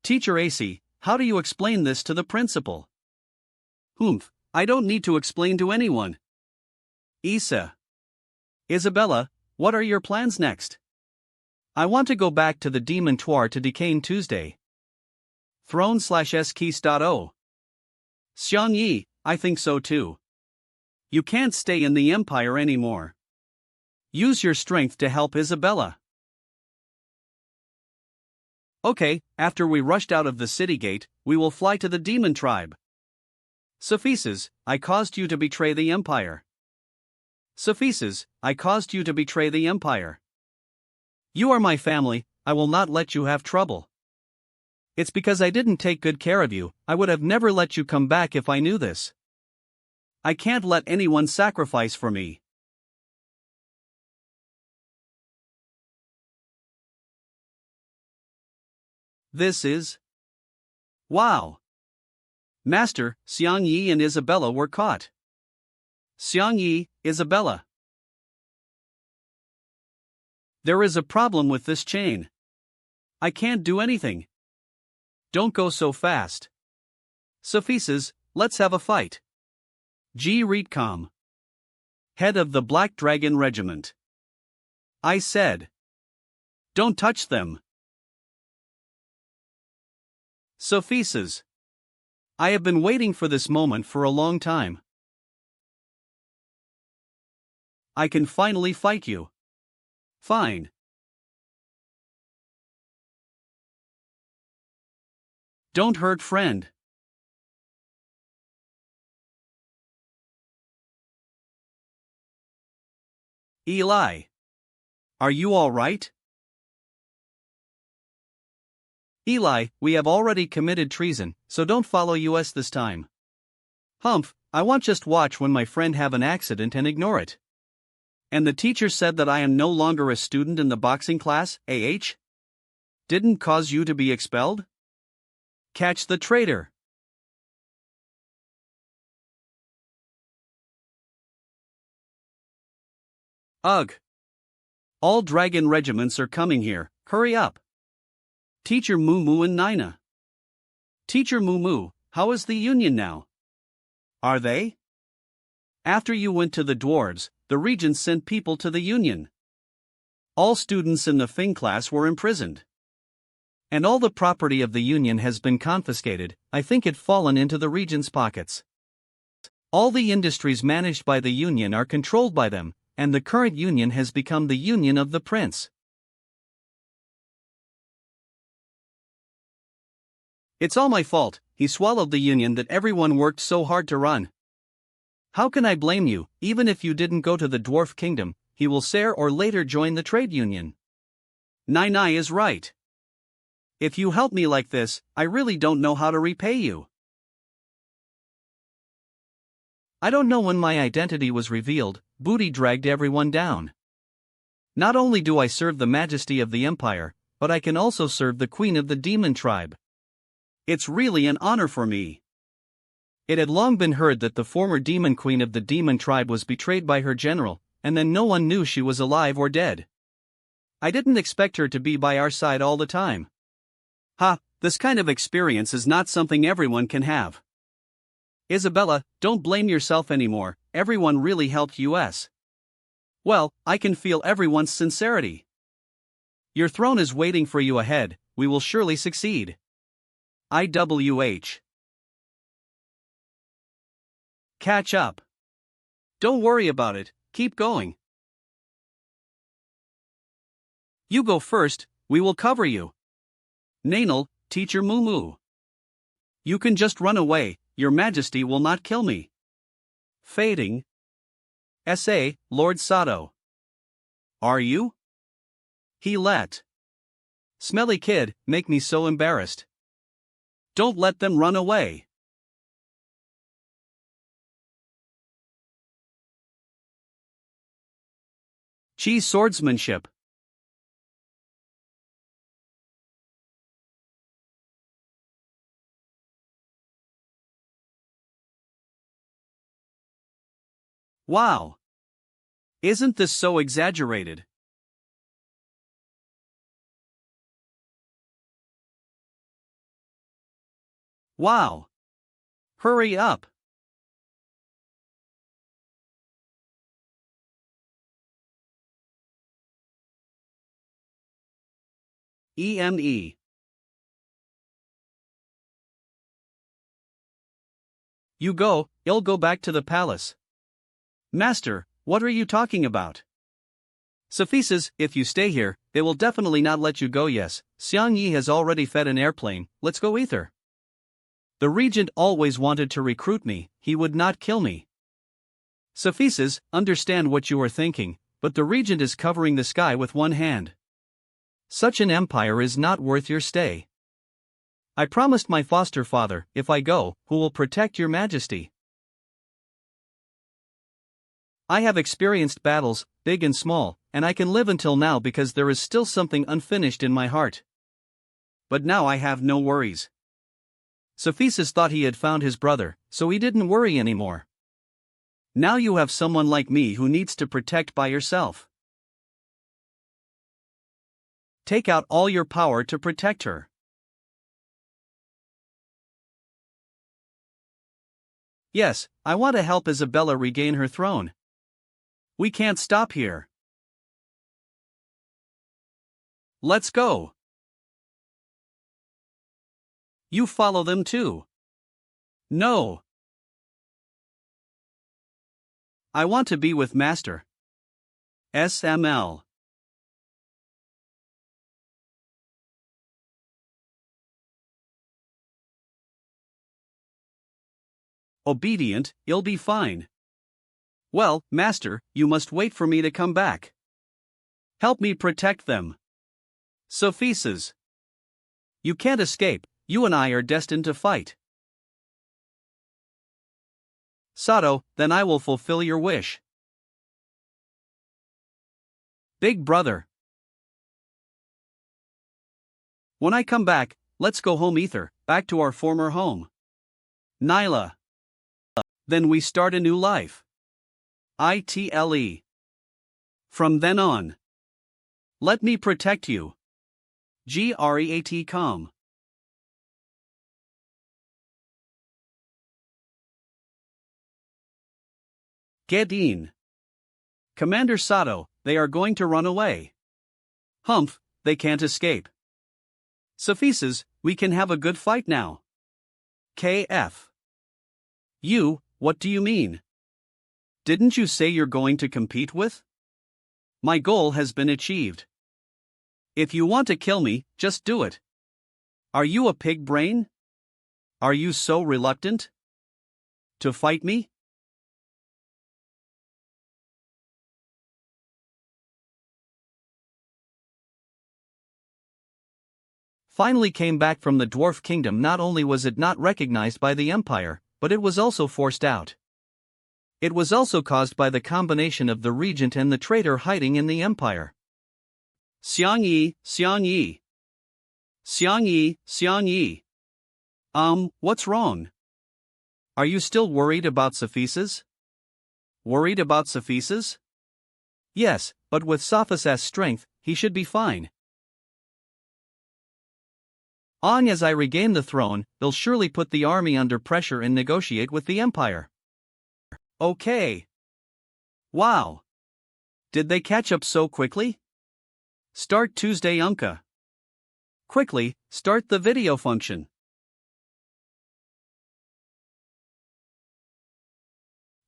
Teacher AC, how do you explain this to the principal? I don't need to explain to anyone. Isabella, what are your plans next? I want to go back to the Demon Tour to Decane Tuesday. Throne/Skis.o. Xiang Yi, I think so too. You can't stay in the Empire anymore. Use your strength to help Isabella. Okay, after we rushed out of the city gate, we will fly to the demon tribe. Cephesus, I caused you to betray the Empire. Cephesus, I caused you to betray the Empire. You are my family, I will not let you have trouble. It's because I didn't take good care of you, I would have never let you come back if I knew this. I can't let anyone sacrifice for me. This is... Wow! Master, Xiang Yi and Isabella were caught. Xiang Yi, Isabella. There is a problem with this chain. I can't do anything. Don't go so fast. Cephesus, let's have a fight. G. Reedcom, head of the Black Dragon Regiment. I said. Don't touch them. Cephesus. I have been waiting for this moment for a long time. I can finally fight you. Fine. Don't hurt friend. Eli. Are you all right? Eli, we have already committed treason, so don't follow us this time. I won't just watch when my friend have an accident and ignore it. And the teacher said that I am no longer a student in the boxing class, AH? didn't cause you to be expelled? Catch the traitor. Ugh. All dragon regiments are coming here, hurry up. Teacher Moo and Nina. Teacher Moo, how is the union now? Are they? After you went to the dwarves, the regent sent people to the union. All students in the Fing class were imprisoned. And all the property of the union has been confiscated, I think it fallen into the regent's pockets. All the industries managed by the union are controlled by them, and the current union has become the union of the prince. It's all my fault, he swallowed the union that everyone worked so hard to run. How can I blame you? Even if you didn't go to the dwarf kingdom, he will sooner or later join the trade union. Nai is right. If you help me like this, I really don't know how to repay you. I don't know when my identity was revealed, Booty dragged everyone down. Not only do I serve the majesty of the empire, but I can also serve the queen of the demon tribe. It's really an honor for me. It had long been heard that the former demon queen of the demon tribe was betrayed by her general, and then no one knew she was alive or dead. I didn't expect her to be by our side all the time. This kind of experience is not something everyone can have. Isabella, don't blame yourself anymore, everyone really helped us. Well, I can feel everyone's sincerity. Your throne is waiting for you ahead, we will surely succeed. IWH. Catch up. Don't worry about it, keep going. You go first, we will cover you. Nanal, Teacher Moo. You can just run away, your majesty will not kill me. Fading. S.A., Lord Sato. Are you? He let. Smelly kid, make me so embarrassed. Don't let them run away. Cheese swordsmanship. Wow! Isn't this so exaggerated? Wow! Hurry up! EME. You go, I'll go back to the palace. Master, what are you talking about? Sophises, if you stay here, they will definitely not let you go. Yes, Xiang Yi has already fed an airplane, let's go ether. The regent always wanted to recruit me, he would not kill me. Sophises, understand what you are thinking, but the regent is covering the sky with one hand. Such an empire is not worth your stay. I promised my foster father, if I go, who will protect your majesty. I have experienced battles, big and small, and I can live until now because there is still something unfinished in my heart. But now I have no worries. Sophises thought he had found his brother, so he didn't worry anymore. Now you have someone like me who needs to protect by yourself. Take out all your power to protect her. Yes, I want to help Isabella regain her throne. We can't stop here. Let's go. You follow them too. No. I want to be with Master. SML. Obedient, you'll be fine. Well, Master, you must wait for me to come back. Help me protect them. Sophises. You can't escape, you and I are destined to fight. Sato, then I will fulfill your wish. Big brother. When I come back, let's go home ether, back to our former home. Nyla. Then we start a new life. ITLE. From then on. Let me protect you. GREAT com. Get in. Commander Sato, they are going to run away. Humph, they can't escape. Suffices, we can have a good fight now. KF. You, what do you mean? Didn't you say you're going to compete with? My goal has been achieved. If you want to kill me, just do it. Are you a pig brain? Are you so reluctant to fight me? Finally came back from the dwarf kingdom. Not only was it not recognized by the empire, but it was also forced out. It was also caused by the combination of the regent and the traitor hiding in the empire. Xiang Yi, Xiang Yi. Xiang Yi, Xiang Yi. What's wrong? Are you still worried about Suffices? Worried about Suffices? Yes, but with Sophis's strength, he should be fine. As I regain the throne, they'll surely put the army under pressure and negotiate with the empire. Okay. Wow. Did they catch up so quickly? Start Tuesday Unka. Quickly, start the video function.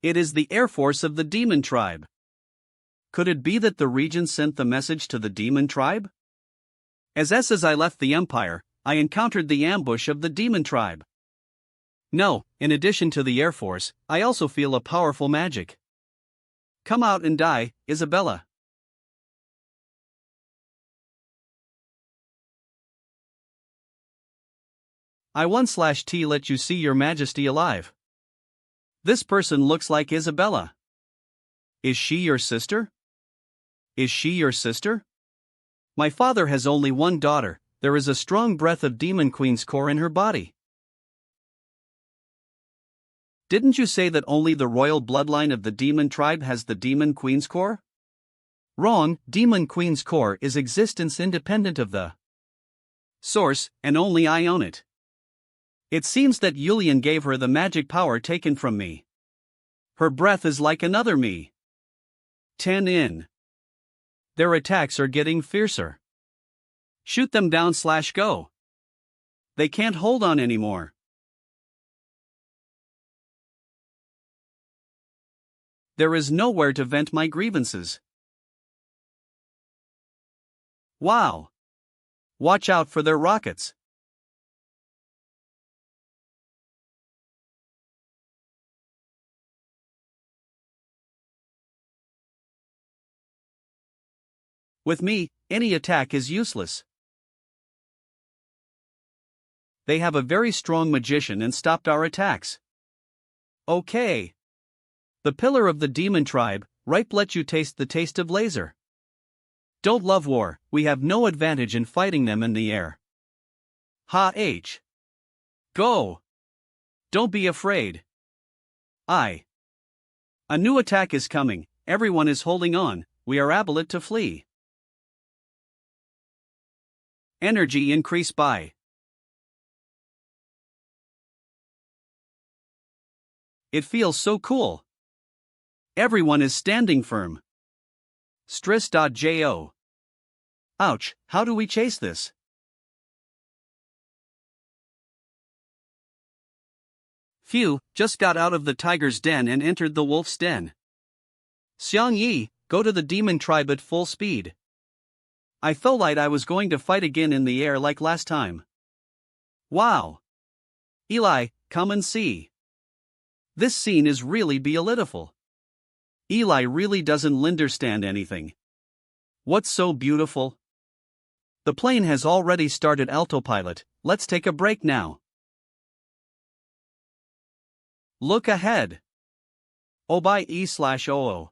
It is the Air Force of the Demon Tribe. Could it be that the Regent sent the message to the Demon Tribe? As I left the Empire, I encountered the ambush of the Demon Tribe. No, in addition to the Air Force, I also feel a powerful magic. Come out and die, Isabella. I 1/T let you see your majesty alive. This person looks like Isabella. Is she your sister? Is she your sister? My father has only one daughter. There is a strong breath of Demon Queen's core in her body. Didn't you say that only the royal bloodline of the Demon Tribe has the Demon Queen's core? Wrong, Demon Queen's core is existence independent of the source, and only I own it. It seems that Yulian gave her the magic power taken from me. Her breath is like another me. 10 in. Their attacks are getting fiercer. Shoot them down/go. They can't hold on anymore. There is nowhere to vent my grievances. Wow. Watch out for their rockets. With me, any attack is useless. They have a very strong magician and stopped our attacks. Okay. The pillar of the Demon Tribe, ripe, let you taste the taste of laser. Don't love war, we have no advantage in fighting them in the air. Ha-H. Go. Don't be afraid. A new attack is coming, everyone is holding on, we are able to flee. Energy increase by. It feels so cool. Everyone is standing firm. Stress.jo. Ouch, how do we chase this? Phew, just got out of the tiger's den and entered the wolf's den. Xiang Yi, go to the Demon Tribe at full speed. I felt like I was going to fight again in the air like last time. Wow. Eli, come and see. This scene is really beautiful. Eli really doesn't understand anything. What's so beautiful? The plane has already started autopilot, let's take a break now. Look ahead. Obai E/OO.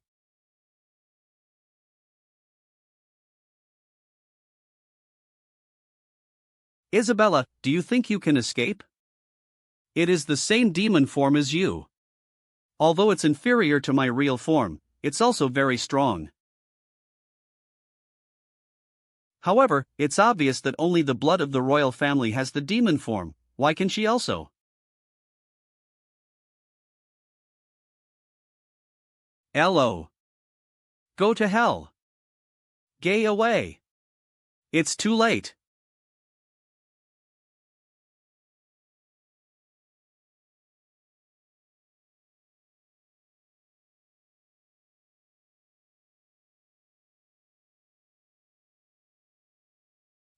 Isabella, do you think you can escape? It is the same demon form as you. Although it's inferior to my real form, it's also very strong. However, it's obvious that only the blood of the royal family has the demon form. Why can she also? LO. Go to hell. Gay away. It's too late.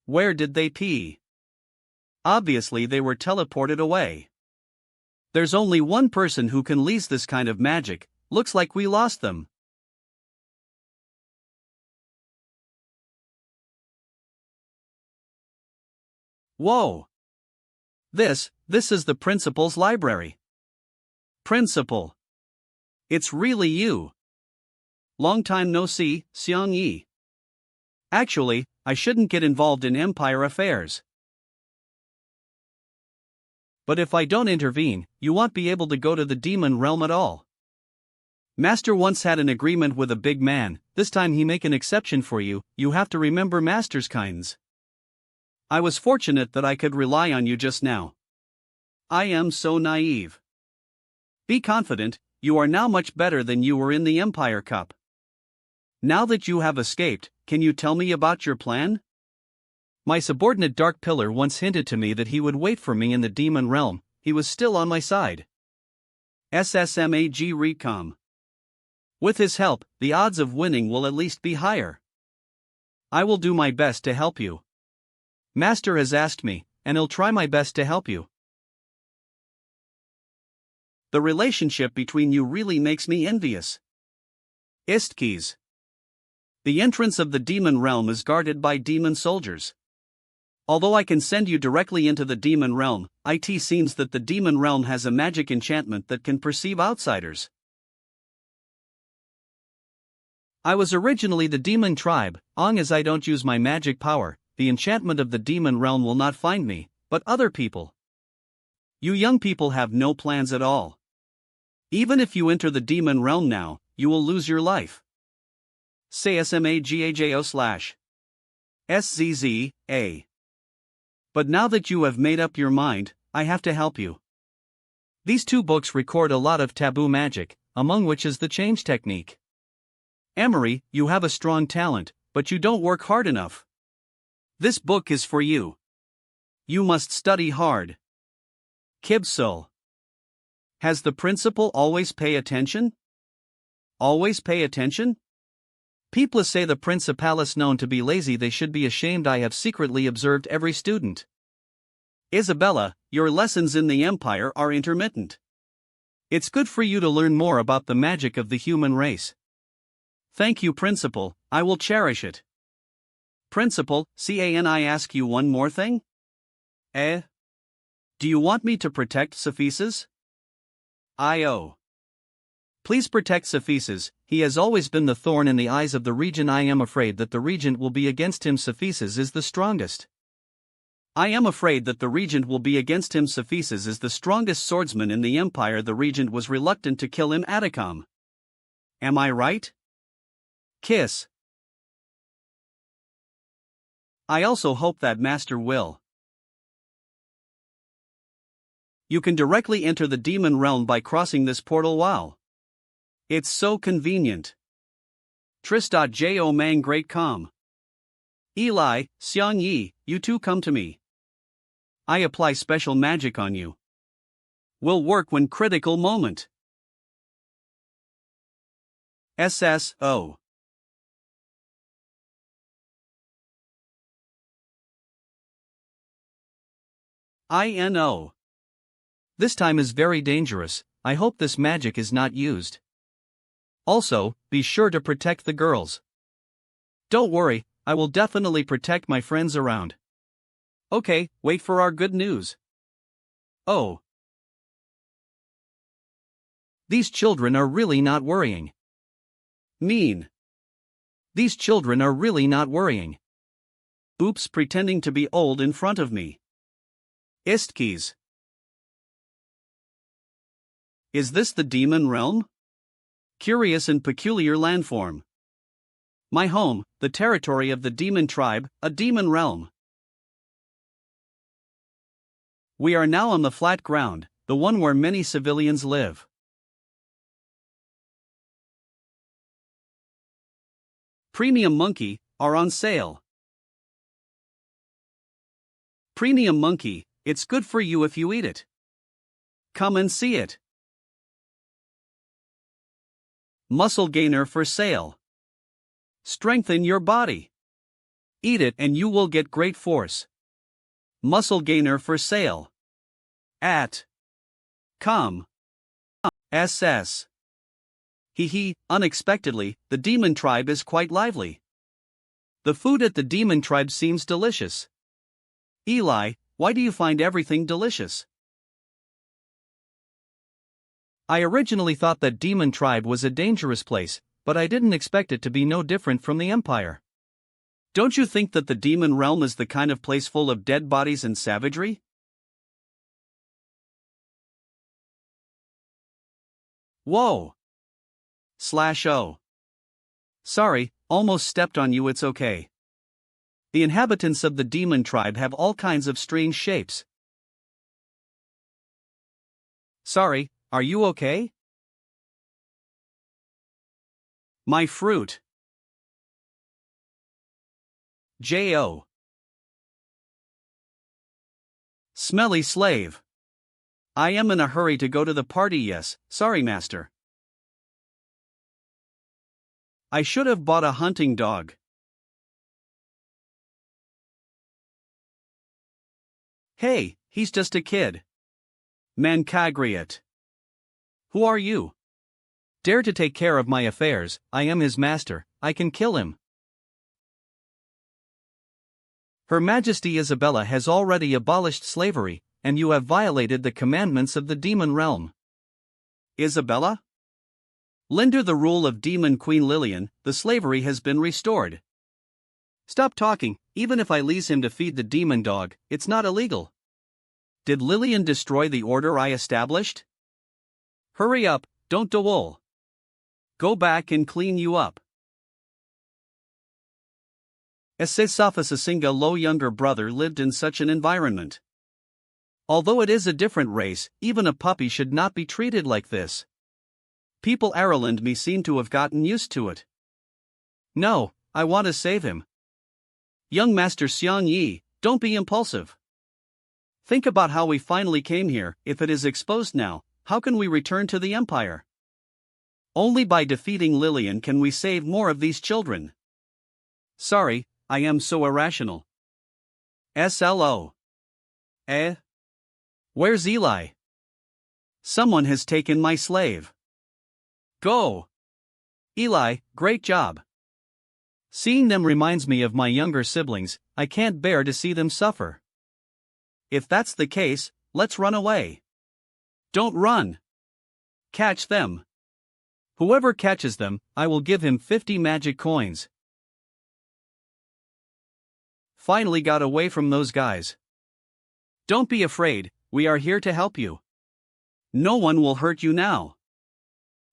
Where did they pee? Obviously they were teleported away. There's only one person who can lease this kind of magic. Looks like we lost them. Whoa! This is the principal's library. Principal. It's really you. Long time no see, Xiang Yi. Actually, I shouldn't get involved in empire affairs. But if I don't intervene, you won't be able to go to the demon realm at all. Master once had an agreement with a big man. This time he make an exception for you. You have to remember Master's kinds. I was fortunate that I could rely on you just now. I am so naive. Be confident, you are now much better than you were in the Empire Cup. Now that you have escaped, can you tell me about your plan? My subordinate Dark Pillar once hinted to me that he would wait for me in the demon realm. He was still on my side. SSMAG Recom. With his help, the odds of winning will at least be higher. I will do my best to help you. Master has asked me, and I'll try my best to help you. The relationship between you really makes me envious. Istkes. The entrance of the demon realm is guarded by demon soldiers. Although I can send you directly into the demon realm, it seems that the demon realm has a magic enchantment that can perceive outsiders. I was originally the demon tribe. Long as I don't use my magic power, the enchantment of the demon realm will not find me, but other people. You young people have no plans at all. Even if you enter the demon realm now, you will lose your life. Say SMAGAJO/SZZA. But now that you have made up your mind, I have to help you. These two books record a lot of taboo magic, among which is the change technique. Emery, you have a strong talent, but you don't work hard enough. This book is for you. You must study hard. Kibsul. Has the principal always pay attention? Always pay attention? People say the principal is known to be lazy. They should be ashamed. I have secretly observed every student. Isabella, your lessons in the Empire are intermittent. It's good for you to learn more about the magic of the human race. Thank you, Principal, I will cherish it. Principal, can I ask you one more thing? Do you want me to protect Cephesus? Please protect Cephesus. He has always been the thorn in the eyes of the Regent. I am afraid that the Regent will be against him. Cephesus is the strongest. I am afraid that the Regent will be against him. Cephesus is the strongest swordsman in the Empire. The Regent was reluctant to kill him. Anicap. Am I right? Kiss. I also hope that Master will. You can directly enter the demon realm by crossing this portal. Wow. It's so convenient. Tris.jo Mang Great Com. Eli, Xiang Yi, you two come to me. I apply special magic on you. Will work when critical moment. SSO. INO. This time is very dangerous. I hope this magic is not used. Also, be sure to protect the girls. Don't worry, I will definitely protect my friends around. Okay, wait for our good news. Oh. These children are really not worrying. Mean. These children are really not worrying. Oops, pretending to be old in front of me. Istkis. Is this the demon realm? Curious and peculiar landform. My home, the territory of the demon tribe, a demon realm. We are now on the flat ground, the one where many civilians live. Premium monkey are on sale. Premium monkey, it's good for you if you eat it. Come and see it. Muscle gainer for sale. Strengthen your body. Eat it and you will get great force. Muscle gainer for sale. At com. SS. Hee, unexpectedly, the demon tribe is quite lively. The food at the demon tribe seems delicious. Eli, why do you find everything delicious? I originally thought that demon tribe was a dangerous place, but I didn't expect it to be no different from the Empire. Don't you think that the demon realm is the kind of place full of dead bodies and savagery? Whoa! /O. Sorry, almost stepped on you, it's okay. The inhabitants of the demon tribe have all kinds of strange shapes. Sorry, are you okay? My fruit. J.O. Smelly slave. I am in a hurry to go to the party, yes, sorry master. I should have bought a hunting dog. Hey, he's just a kid. Mancagriot. Who are you? Dare to take care of my affairs, I am his master, I can kill him. Her Majesty Isabella has already abolished slavery, and you have violated the commandments of the demon realm. Isabella? Under the rule of Demon Queen Lillian, the slavery has been restored. Stop talking, even if I lease him to feed the demon dog, it's not illegal. Did Lillian destroy the order I established? Hurry up, don't dawol. Go back and clean you up. Safasasinga Lo younger brother lived in such an environment. Although it is a different race, even a puppy should not be treated like this. People around me seem to have gotten used to it. No, I want to save him. Young Master Xiang Yi, don't be impulsive. Think about how we finally came here. If it is exposed now, how can we return to the Empire? Only by defeating Lillian can we save more of these children. Sorry, I am so irrational. SLO. Where's Eli? Someone has taken my slave. Go! Eli, great job. Seeing them reminds me of my younger siblings, I can't bear to see them suffer. If that's the case, let's run away. Don't run. Catch them. Whoever catches them, I will give him 50 magic coins. Finally got away from those guys. Don't be afraid, we are here to help you. No one will hurt you now.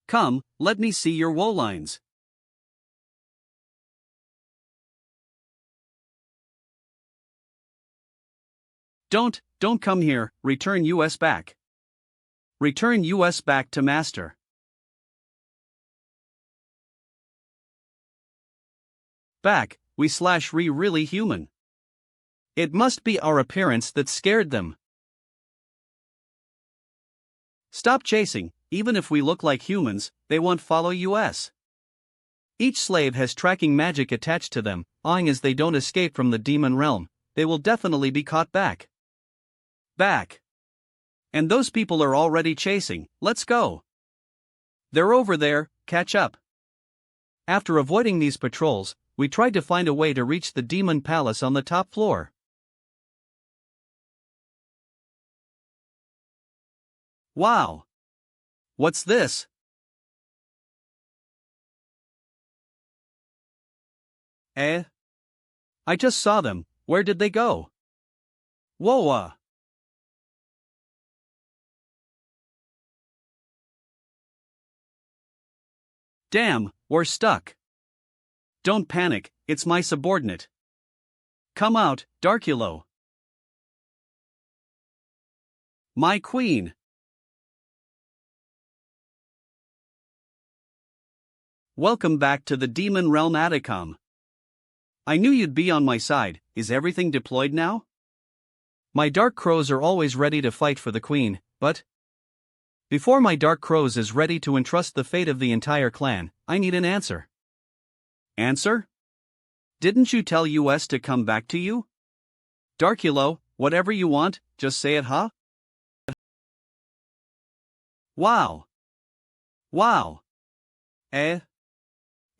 Come, let me see your woe lines. Don't come here, return US back. Return US back to master. Back, we / really human. It must be our appearance that scared them. Stop chasing, even if we look like humans, they won't follow us. Each slave has tracking magic attached to them, as they don't escape from the demon realm, they will definitely be caught back. Back. And those people are already chasing, let's go. They're over there, catch up. After avoiding these patrols, we tried to find a way to reach the demon palace on the top floor. Wow! What's this? I just saw them, where did they go? Whoa! Damn, we're stuck. Don't panic, it's my subordinate. Come out, Darkulo. My queen. Welcome back to the Demon Realm Adicom. I knew you'd be on my side. Is everything deployed now? My dark crows are always ready to fight for the queen, but before my dark crows is ready to entrust the fate of the entire clan, I need an answer. Answer? Didn't you tell us to come back to you? Darkulo, whatever you want, just say it, huh? Wow. Wow.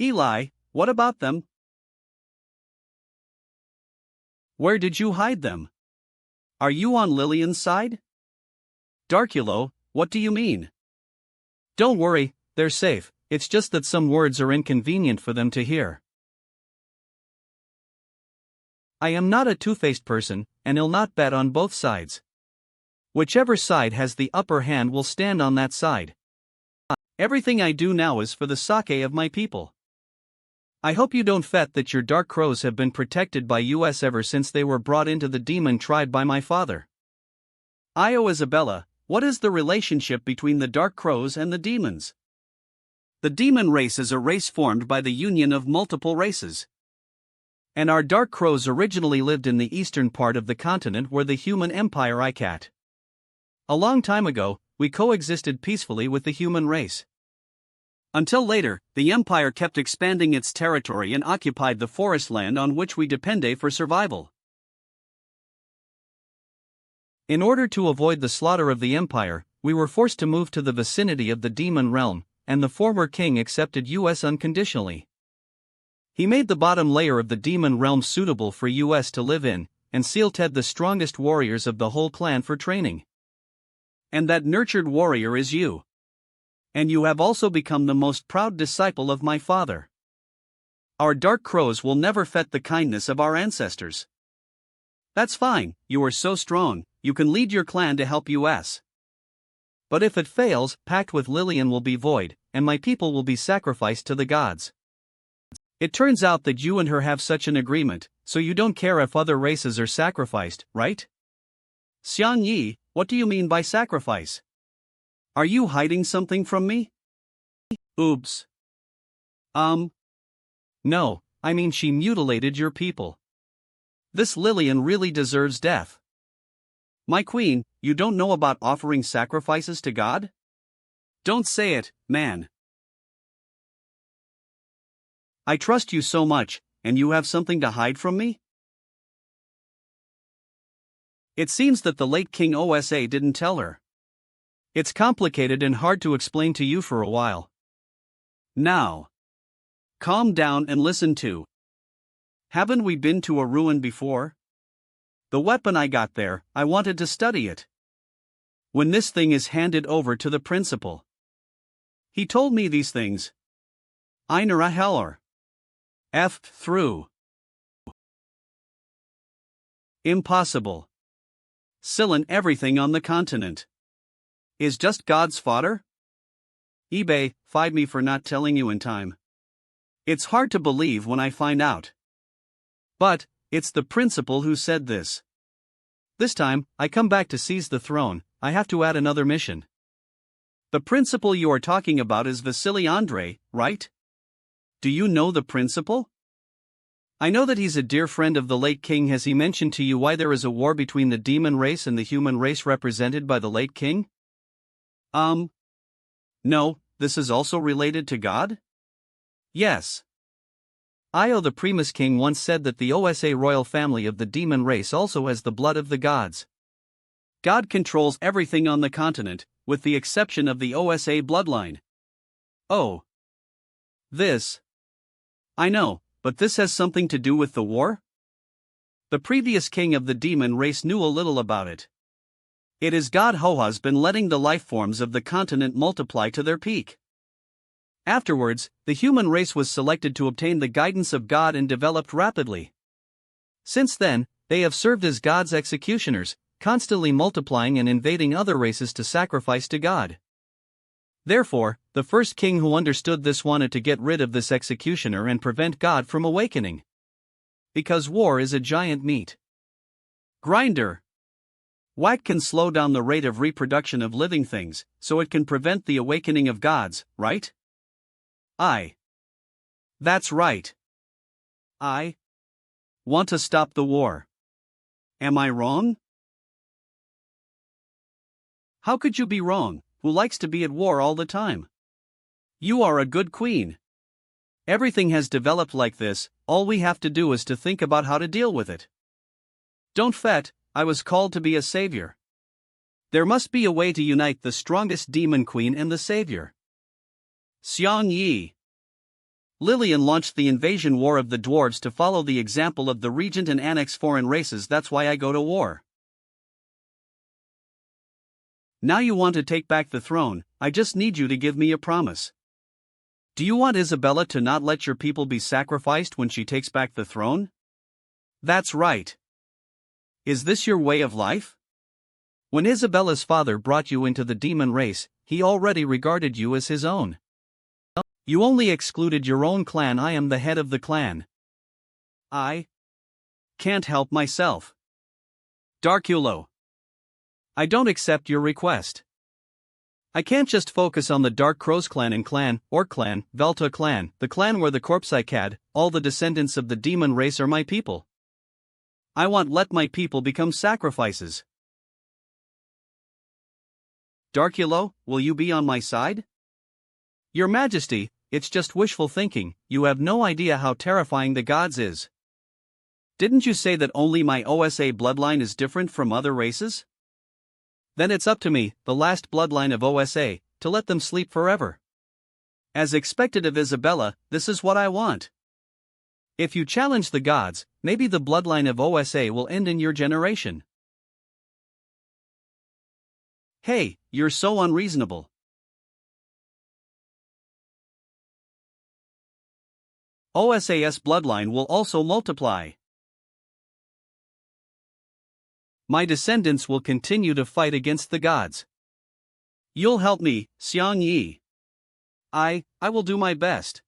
Eli, what about them? Where did you hide them? Are you on Lillian's side? Darkulo, what do you mean? Don't worry, they're safe, it's just that some words are inconvenient for them to hear. I am not a two-faced person, and I'll not bet on both sides. Whichever side has the upper hand will stand on that side. Everything I do now is for the sake of my people. I hope you don't forget that your dark crows have been protected by us ever since they were brought into the demon tribe by my father. Isabella, what is the relationship between the dark crows and the demons? The demon race is a race formed by the union of multiple races. And our dark crows originally lived in the eastern part of the continent where the human empire icat. A long time ago, we coexisted peacefully with the human race. Until later, the empire kept expanding its territory and occupied the forest land on which we depended for survival. In order to avoid the slaughter of the empire, we were forced to move to the vicinity of the demon realm, and the former king accepted us unconditionally. He made the bottom layer of the demon realm suitable for us to live in, and selected the strongest warriors of the whole clan for training. And that nurtured warrior is you. And you have also become the most proud disciple of my father. Our dark crows will never forget the kindness of our ancestors. That's fine, you are so strong, you can lead your clan to help us. But if it fails, pact with Lillian will be void, and my people will be sacrificed to the gods. It turns out that you and her have such an agreement, so you don't care if other races are sacrificed, right? Xian Yi, what do you mean by sacrifice? Are you hiding something from me? Oops. No, I mean she mutilated your people. This Lillian really deserves death. My queen, you don't know about offering sacrifices to God? Don't say it, man. I trust you so much, and you have something to hide from me? It seems that the late King Osa didn't tell her. It's complicated and hard to explain to you for a while. Now, calm down and listen to. Haven't we been to a ruin before? The weapon I got there, I wanted to study it. When this thing is handed over to the principal. He told me these things. Eineraheller. F through. Impossible. Sillen everything on the continent. Is just God's fodder? eBay, find me for not telling you in time. It's hard to believe when I find out. But, it's the principal who said this. This time, I come back to seize the throne, I have to add another mission. The principal you are talking about is Vasily Andrei, right? Do you know the principal? I know that he's a dear friend of the late king. Has he mentioned to you why there is a war between the demon race and the human race represented by the late king? No, this is also related to God? Yes. Io the Primus King once said that the Osa royal family of the demon race also has the blood of the gods. God controls everything on the continent, with the exception of the Osa bloodline. Oh. This. I know, but this has something to do with the war? The previous king of the demon race knew a little about it. It is God who has been letting the life forms of the continent multiply to their peak. Afterwards, the human race was selected to obtain the guidance of God and developed rapidly. Since then, they have served as God's executioners, constantly multiplying and invading other races to sacrifice to God. Therefore, The first king who understood this wanted to get rid of this executioner and prevent God from awakening. Because war is a giant meat grinder. Whack can slow down the rate of reproduction of living things, so it can prevent the awakening of gods, right? That's right. I want to stop the war. Am I wrong? How could you be wrong, who likes to be at war all the time? You are a good queen. Everything has developed like this, all we have to do is to think about how to deal with it. Don't fret, I was called to be a savior. There must be a way to unite the strongest demon queen and the savior. Xiang Yi. Lillian launched the invasion war of the dwarves to follow the example of the regent and annex foreign races. That's why I go to war. Now you want to take back the throne, I just need you to give me a promise. Do you want Isabella to not let your people be sacrificed when she takes back the throne? That's right. Is this your way of life? When Isabella's father brought you into the demon race, he already regarded you as his own. You only excluded your own clan. I am the head of the clan. I can't help myself. Darkulo. I don't accept your request. I can't just focus on the Dark Crows clan and clan, or clan, Velta clan, the clan where the Corpsicad, all the descendants of the demon race are my people. I want let my people become sacrifices. Darkulo, will you be on my side? Your Majesty, it's just wishful thinking, you have no idea how terrifying the gods is. Didn't you say that only my OSA bloodline is different from other races? Then it's up to me, the last bloodline of OSA, to let them sleep forever. As expected of Isabella, this is what I want. If you challenge the gods, maybe the bloodline of OSA will end in your generation. Hey, you're so unreasonable. OSA's bloodline will also multiply. My descendants will continue to fight against the gods. You'll help me, Xiang Yi. I will do my best.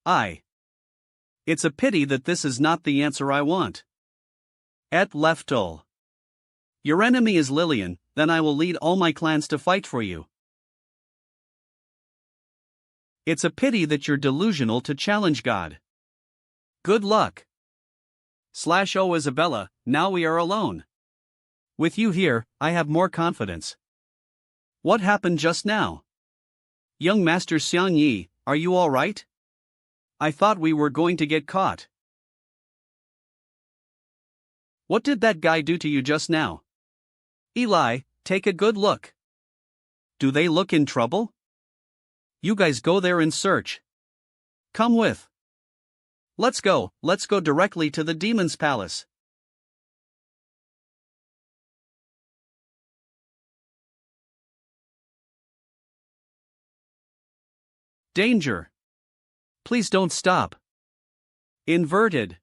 It's a pity that this is not the answer I want. Et leftol. Your enemy is Lillian, then I will lead all my clans to fight for you. It's a pity that you're delusional to challenge God. Good luck. /O Isabella, now we are alone. With you here, I have more confidence. What happened just now? Young Master Xiang Yi, are you all right? I thought we were going to get caught. What did that guy do to you just now? Eli, take a good look. Do they look in trouble? You guys go there and search. Come with. Let's go directly to the demon's palace. Danger. Please don't stop. Inverted.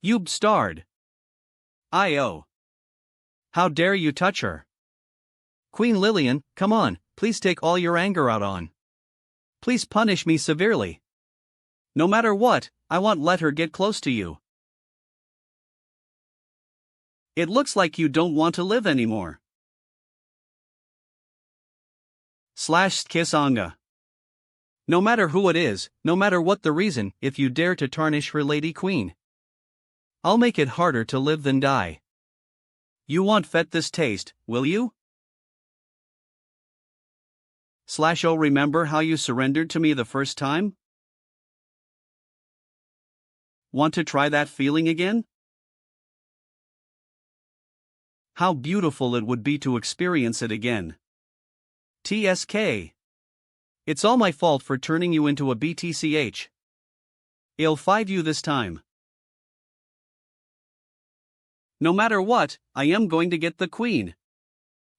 You've starred. I.O. How dare you touch her? Queen Lillian, come on, please take all your anger out on. Please punish me severely. No matter what, I won't let her get close to you. It looks like you don't want to live anymore. /Kisanga. No matter who it is, no matter what the reason, if you dare to tarnish her lady queen, I'll make it harder to live than die. You won't fet this taste, will you? /O remember how you surrendered to me the first time? Want to try that feeling again? How beautiful it would be to experience it again. TSK. It's all my fault for turning you into a BTCH. I'll fight you this time. No matter what, I am going to get the queen.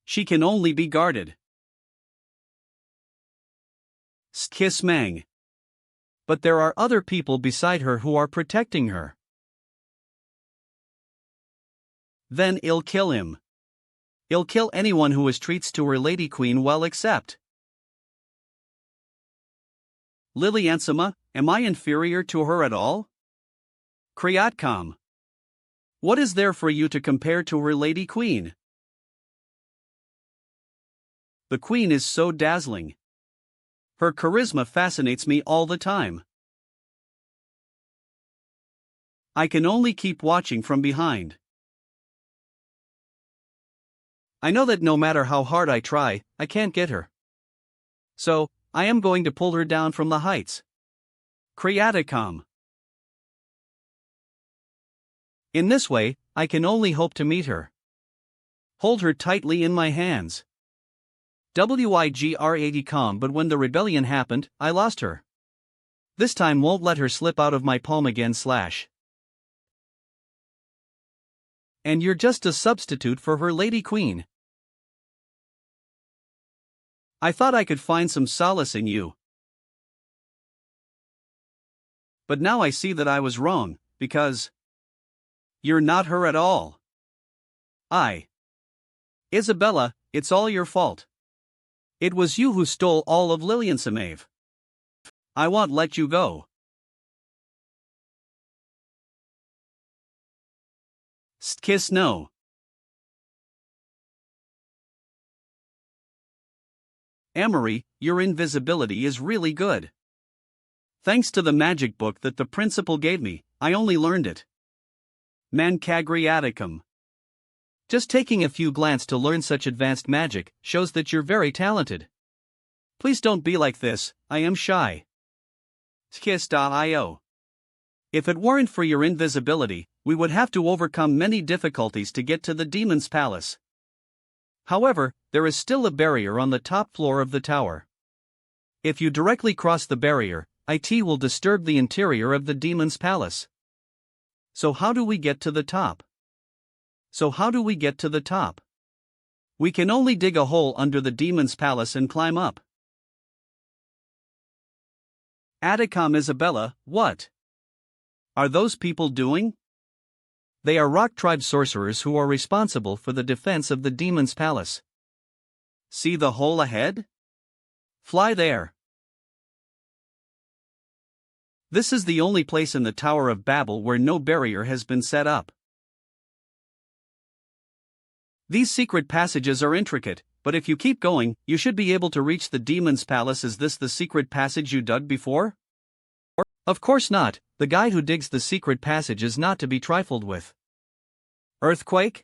She can only be guarded. Kiss Mang. But there are other people beside her who are protecting her. Then I'll kill him. He'll kill anyone who is treats to her lady queen well except. Liliansama, am I inferior to her at all? Kriatkam. What is there for you to compare to her lady queen? The queen is so dazzling. Her charisma fascinates me all the time. I can only keep watching from behind. I know that no matter how hard I try, I can't get her. So, I am going to pull her down from the heights. Kriatikam. In this way, I can only hope to meet her. Hold her tightly in my hands. Wigr80com. But when the rebellion happened, I lost her. This time won't let her slip out of my palm again. And you're just a substitute for her lady queen. I thought I could find some solace in you. But now I see that I was wrong, because you're not her at all. Isabella, it's all your fault. It was you who stole all of Liliansamave. I won't let you go. Kiss no. Amory, your invisibility is really good. Thanks to the magic book that the principal gave me, I only learned it. Mancagriaticum. Just taking a few glances to learn such advanced magic shows that you're very talented. Please don't be like this, I am shy. Kiss.io. If it weren't for your invisibility, we would have to overcome many difficulties to get to the demon's palace. However, there is still a barrier on the top floor of the tower. If you directly cross the barrier, it will disturb the interior of the demon's palace. So how do we get to the top? We can only dig a hole under the demon's palace and climb up. Adicom Isabella, what are those people doing? They are rock tribe sorcerers who are responsible for the defense of the demon's palace. See the hole ahead? Fly there. This is the only place in the Tower of Babel where no barrier has been set up. These secret passages are intricate, but if you keep going, you should be able to reach the demon's palace. Is this the secret passage you dug before? Of course not, the guy who digs the secret passage is not to be trifled with. Earthquake?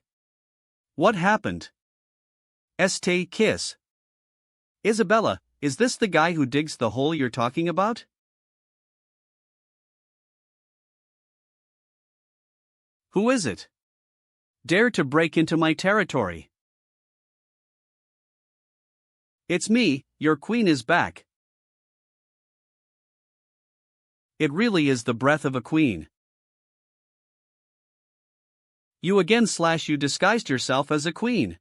What happened? Este kiss. Isabella, is this the guy who digs the hole you're talking about? Who is it? Dare to break into my territory. It's me, your queen is back. It really is the breath of a queen. You again / you disguised yourself as a queen.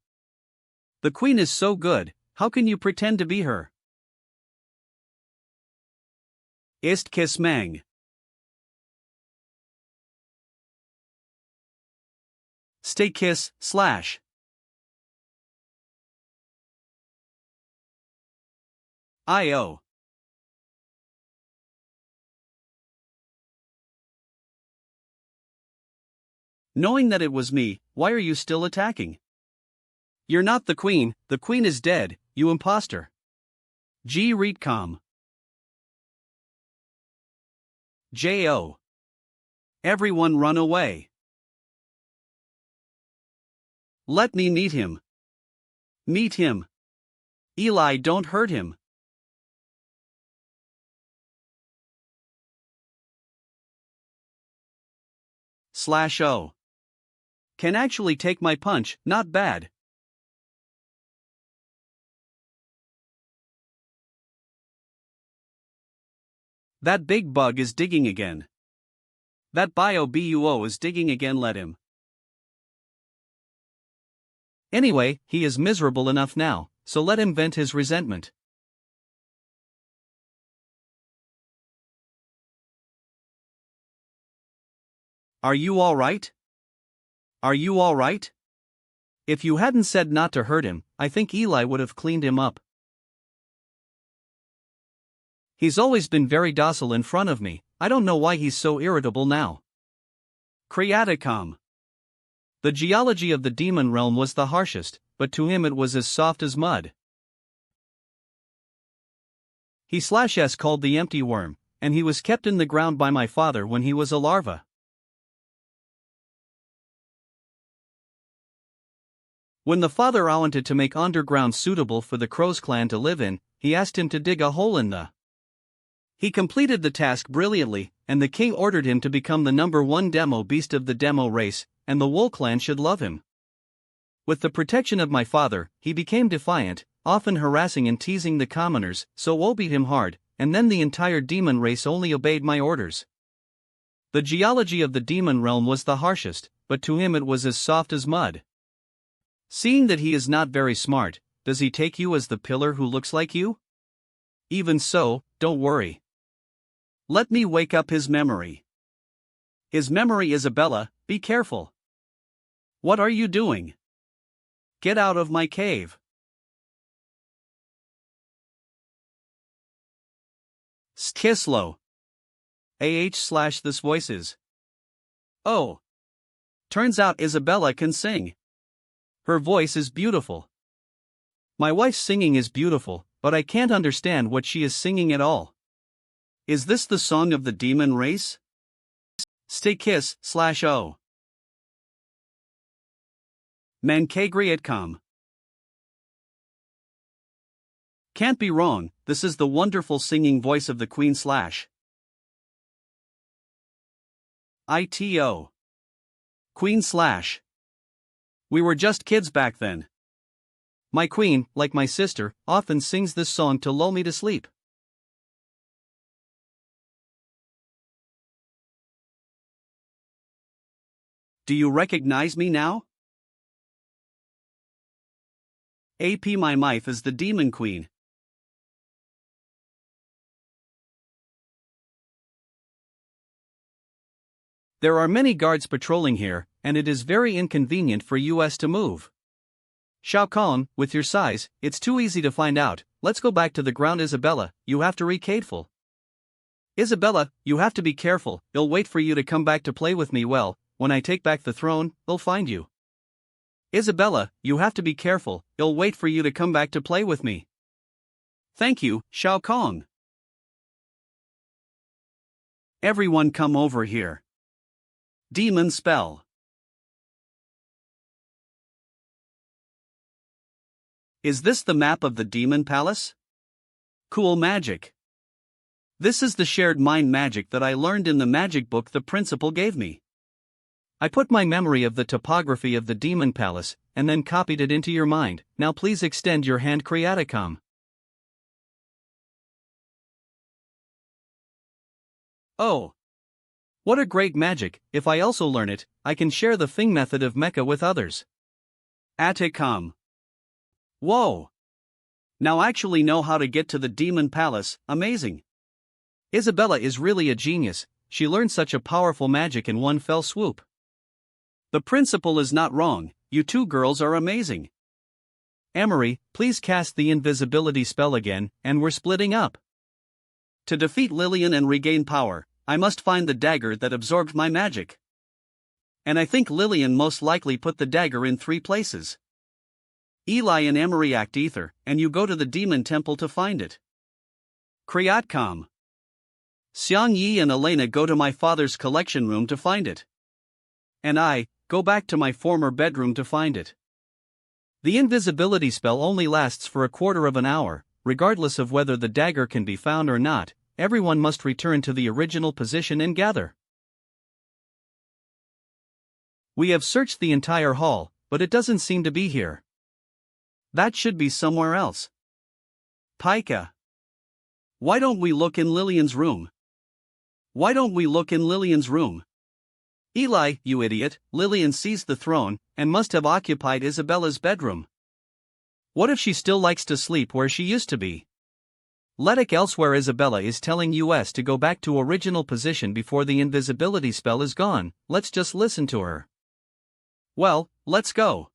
The queen is so good, how can you pretend to be her? Ist kiss mang. Stay kiss / IO. Knowing that it was me, why are you still attacking? You're not the queen is dead, you imposter. G. Readcom. J.O. Everyone run away. Let me meet him. Meet him. Eli, don't hurt him. /O. Can actually take my punch, not bad. That big bug is digging again. That BUO is digging again, let him. Anyway, he is miserable enough now, so let him vent his resentment. Are you alright? Are you alright? If you hadn't said not to hurt him, I think Eli would have cleaned him up. He's always been very docile in front of me, I don't know why he's so irritable now. Creaticum. The geology of the demon realm was the harshest, but to him it was as soft as mud. He/s called the empty worm, and he was kept in the ground by my father when he was a larva. When the father wanted to make underground suitable for the Crow's clan to live in, he asked him to dig a hole in the. He completed the task brilliantly, and the king ordered him to become the #1 demo beast of the demo race, and the Wool clan should love him. With the protection of my father, he became defiant, often harassing and teasing the commoners, so Woe beat him hard, and then the entire demon race only obeyed my orders. The geology of the demon realm was the harshest, but to him it was as soft as mud. Seeing that he is not very smart, does he take you as the pillar who looks like you? Even so, don't worry. Let me wake up his memory. His memory, Isabella, be careful. What are you doing? Get out of my cave. Skislow. This voices. Oh. Turns out Isabella can sing. Her voice is beautiful. My wife's singing is beautiful, but I can't understand what she is singing at all. Is this the song of the demon race? Stay kiss/o. Mancagriatcom. Can't be wrong, this is the wonderful singing voice of the Queen / ITO. Queen / We were just kids back then. My queen, like my sister, often sings this song to lull me to sleep. Do you recognize me now? AP my wife is the demon queen. There are many guards patrolling here, and it is very inconvenient for us to move. Shao Kahn, with your size, it's too easy to find out. Let's go back to the ground. Isabella, you have to be careful. Isabella, you have to be careful, they'll wait for you to come back to play with me. Well, when I take back the throne, they'll find you. Isabella, you have to be careful, they'll wait for you to come back to play with me. Thank you, Shao Kahn. Everyone come over here. Demon spell. Is this the map of the demon palace? Cool magic. This is the shared mind magic that I learned in the magic book the principal gave me. I put my memory of the topography of the demon palace, and then copied it into your mind. Now please extend your hand. Creaticum. Oh. What a great magic! If I also learn it, I can share the Fing method of mecha with others. Atticum. Whoa! Now I actually know how to get to the demon palace, amazing. Isabella is really a genius, she learned such a powerful magic in one fell swoop. The principal is not wrong, you two girls are amazing. Emery, please cast the invisibility spell again, and we're splitting up. To defeat Lillian and regain power, I must find the dagger that absorbed my magic. And I think Lillian most likely put the dagger in 3 places. Eli and Emery act ether, and you go to the demon temple to find it. Kriatcom. Xiang Yi and Elena go to my father's collection room to find it. And I go back to my former bedroom to find it. The invisibility spell only lasts for a quarter of an hour, regardless of whether the dagger can be found or not. Everyone must return to the original position and gather. We have searched the entire hall, but it doesn't seem to be here. That should be somewhere else. Pika. Why don't we look in Lillian's room? Why don't we look in Lillian's room? Eli, you idiot, Lillian seized the throne, and must have occupied Isabella's bedroom. What if she still likes to sleep where she used to be? Letic elsewhere. Isabella is telling us to go back to original position before the invisibility spell is gone. Let's just listen to her. Well, let's go.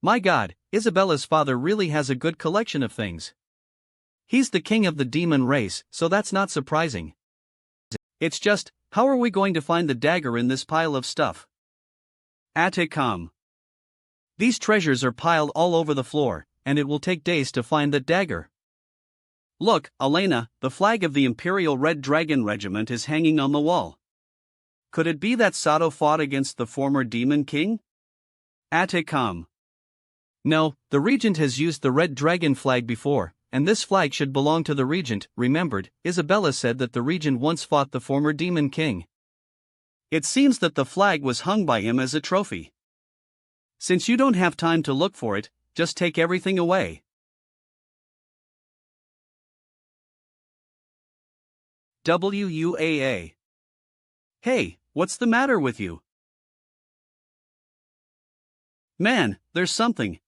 My god, Isabella's father really has a good collection of things. He's the king of the demon race, so that's not surprising. It's just, how are we going to find the dagger in this pile of stuff? Anicap. These treasures are piled all over the floor, and it will take days to find the dagger. Look, Elena, the flag of the Imperial Red Dragon Regiment is hanging on the wall. Could it be that Sato fought against the former demon king? Anicap. No, the Regent has used the Red Dragon flag before, and this flag should belong to the Regent. Remembered, Isabella said that the Regent once fought the former demon king. It seems that the flag was hung by him as a trophy. Since you don't have time to look for it, just take everything away. WUAA. Hey, what's the matter with you? Man, there's something.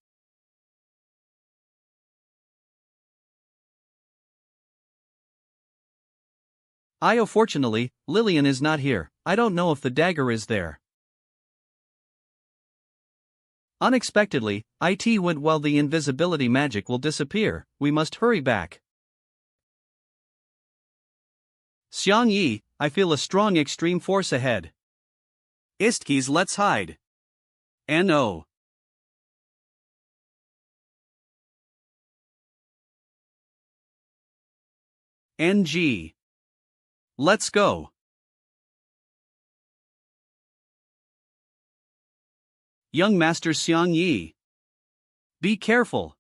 Fortunately, Lillian is not here. I don't know if the dagger is there. Unexpectedly, it went well. The invisibility magic will disappear. We must hurry back. Xiang Yi, I feel a strong extreme force ahead. Istkis, let's hide. No. NG. Let's go. Young Master Xiang Yi. Be careful.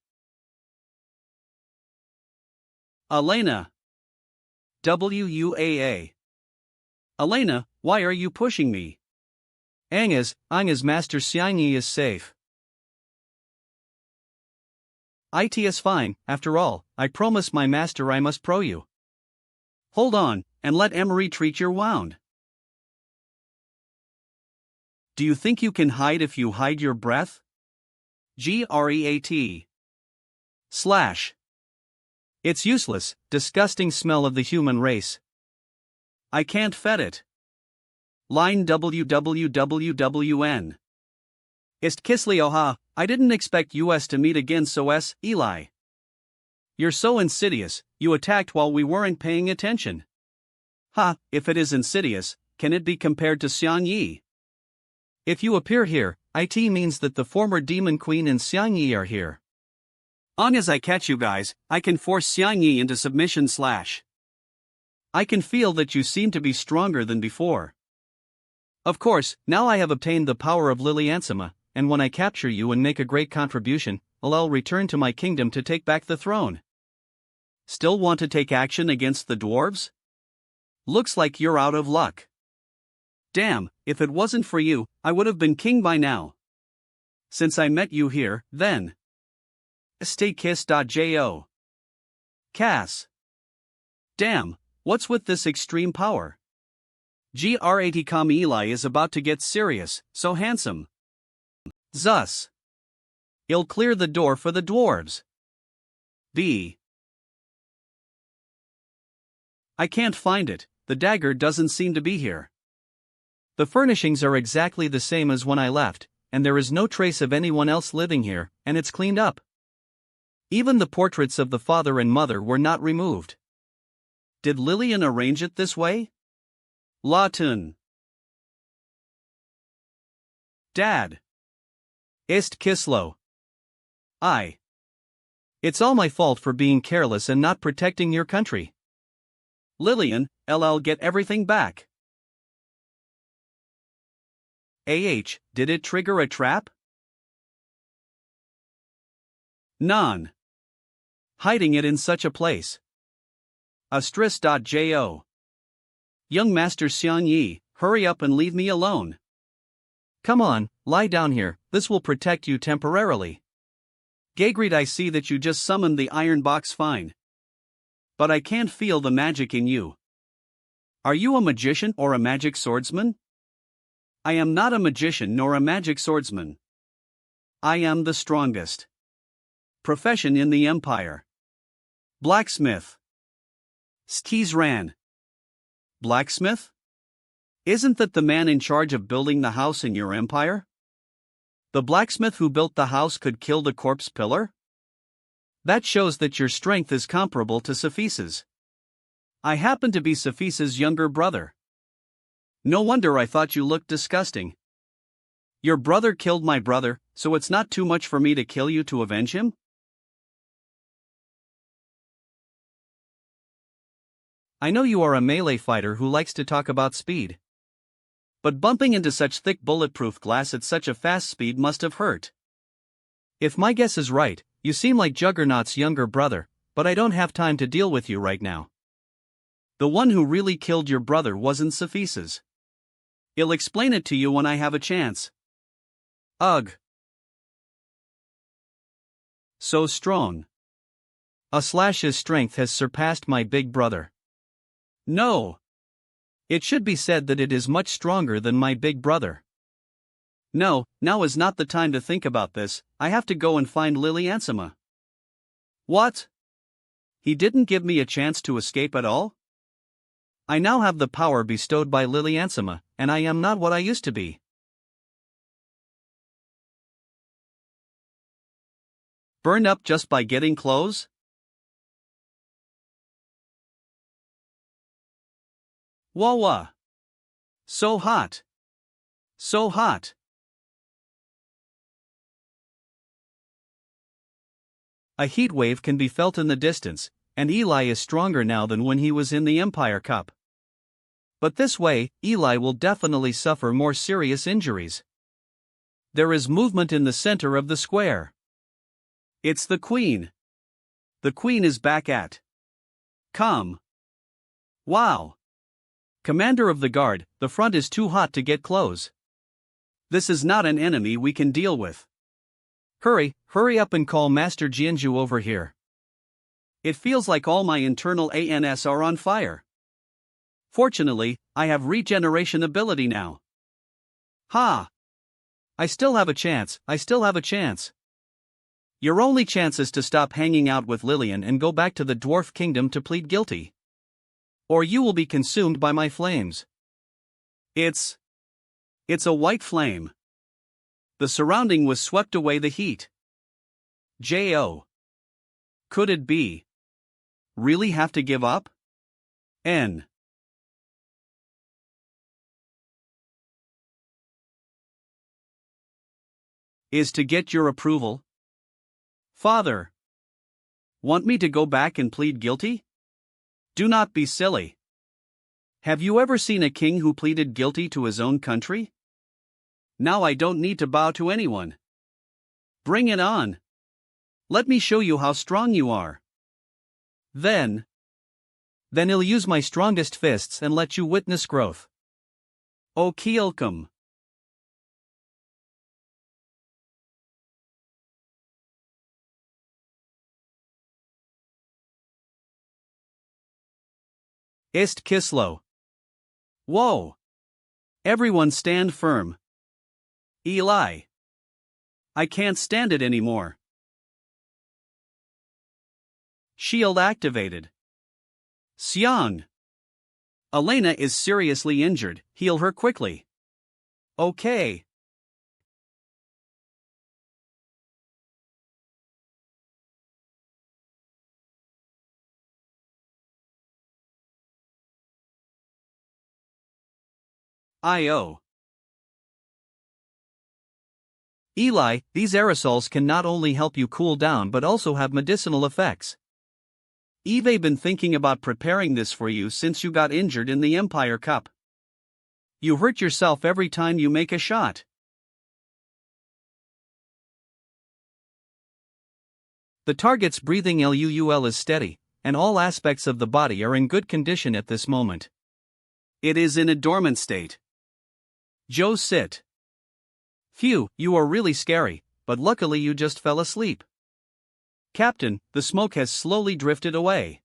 Elena. WUAA. Elena, why are you pushing me? Angas Master Xiang Yi is safe. It is fine, after all, I promise my master I must pro you. Hold on, and let Emery treat your wound. Do you think you can hide if you hide your breath? GREAT. / It's useless, disgusting smell of the human race. I can't fed it. Line WWWWN. Ist Kislioha, I didn't expect us to meet again so Eli. You're so insidious, you attacked while we weren't paying attention. Ha, if it is insidious, can it be compared to Xiang Yi? If you appear here, it means that the former demon queen and Xiang Yi are here. On as I catch you guys, I can force Xiang Yi into submission / I can feel that you seem to be stronger than before. Of course, now I have obtained the power of Liliansima, and when I capture you and make a great contribution, I'll return to my kingdom to take back the throne. Still want to take action against the dwarves? Looks like you're out of luck. Damn, if it wasn't for you, I would have been king by now. Since I met you here, then. StayKiss.jo. Cass. Damn, what's with this extreme power? GRAT Eli is about to get serious, so handsome. Zus. I'll clear the door for the dwarves. B. I can't find it, the dagger doesn't seem to be here. The furnishings are exactly the same as when I left, and there is no trace of anyone else living here, and it's cleaned up. Even the portraits of the father and mother were not removed. Did Lillian arrange it this way? Latun. Dad. Ist Kislo. It's all my fault for being careless and not protecting your country. Lillian, LL get everything back. Did it trigger a trap? Non. Hiding it in such a place. Astris.jo. Young Master Xiang Yi, hurry up and leave me alone. Come on, lie down here, this will protect you temporarily. Gagreed, I see that you just summoned the iron box fine. But I can't feel the magic in you. Are you a magician or a magic swordsman? I am not a magician nor a magic swordsman. I am the strongest. Profession in the Empire. Blacksmith. Skis ran. Blacksmith? Isn't that the man in charge of building the house in your empire? The blacksmith who built the house could kill the corpse pillar? That shows that your strength is comparable to Cephis's. I happen to be Cephis's younger brother. No wonder I thought you looked disgusting. Your brother killed my brother, so it's not too much for me to kill you to avenge him? I know you are a melee fighter who likes to talk about speed. But bumping into such thick bulletproof glass at such a fast speed must have hurt. If my guess is right, you seem like Juggernaut's younger brother, but I don't have time to deal with you right now. The one who really killed your brother wasn't Cephis's. I'll explain it to you when I have a chance. Ugh. So strong. His strength has surpassed my big brother. No. It should be said that it is much stronger than my big brother. No, now is not the time to think about this. I have to go and find Lily Ansama. What? He didn't give me a chance to escape at all? I now have the power bestowed by Lily Ansama, and I am not what I used to be. Burn up just by getting clothes? Whoa. So hot. So hot. A heat wave can be felt in the distance, and Eli is stronger now than when he was in the Empire Cup. But this way, Eli will definitely suffer more serious injuries. There is movement in the center of the square. It's the Queen. The Queen is back at. Come. Wow. Commander of the Guard, the front is too hot to get close. This is not an enemy we can deal with. Hurry up and call Master Jianju over here. It feels like all my internal ANS are on fire. Fortunately, I have regeneration ability now. Ha! I still have a chance. Your only chance is to stop hanging out with Lillian and go back to the Dwarf Kingdom to plead guilty. Or you will be consumed by my flames. It's a white flame. The surrounding was swept away the heat. J.O. Could it be? Really have to give up? N. Is to get your approval? Father. Want me to go back and plead guilty? Do not be silly. Have you ever seen a king who pleaded guilty to his own country? Now I don't need to bow to anyone. Bring it on. Let me show you how strong you are. Then I'll use my strongest fists and let you witness growth. O Kielkum. Ist Kislo. Whoa. Everyone stand firm. Eli. I can't stand it anymore. Shield activated. Xiang. Elena is seriously injured, heal her quickly. Okay. I.O. Eli, these aerosols can not only help you cool down but also have medicinal effects. I've been thinking about preparing this for you since you got injured in the Empire Cup. You hurt yourself every time you make a shot. The target's breathing LUUL is steady, and all aspects of the body are in good condition at this moment. It is in a dormant state. Joe sit. Phew, you are really scary, but luckily you just fell asleep. Captain, the smoke has slowly drifted away.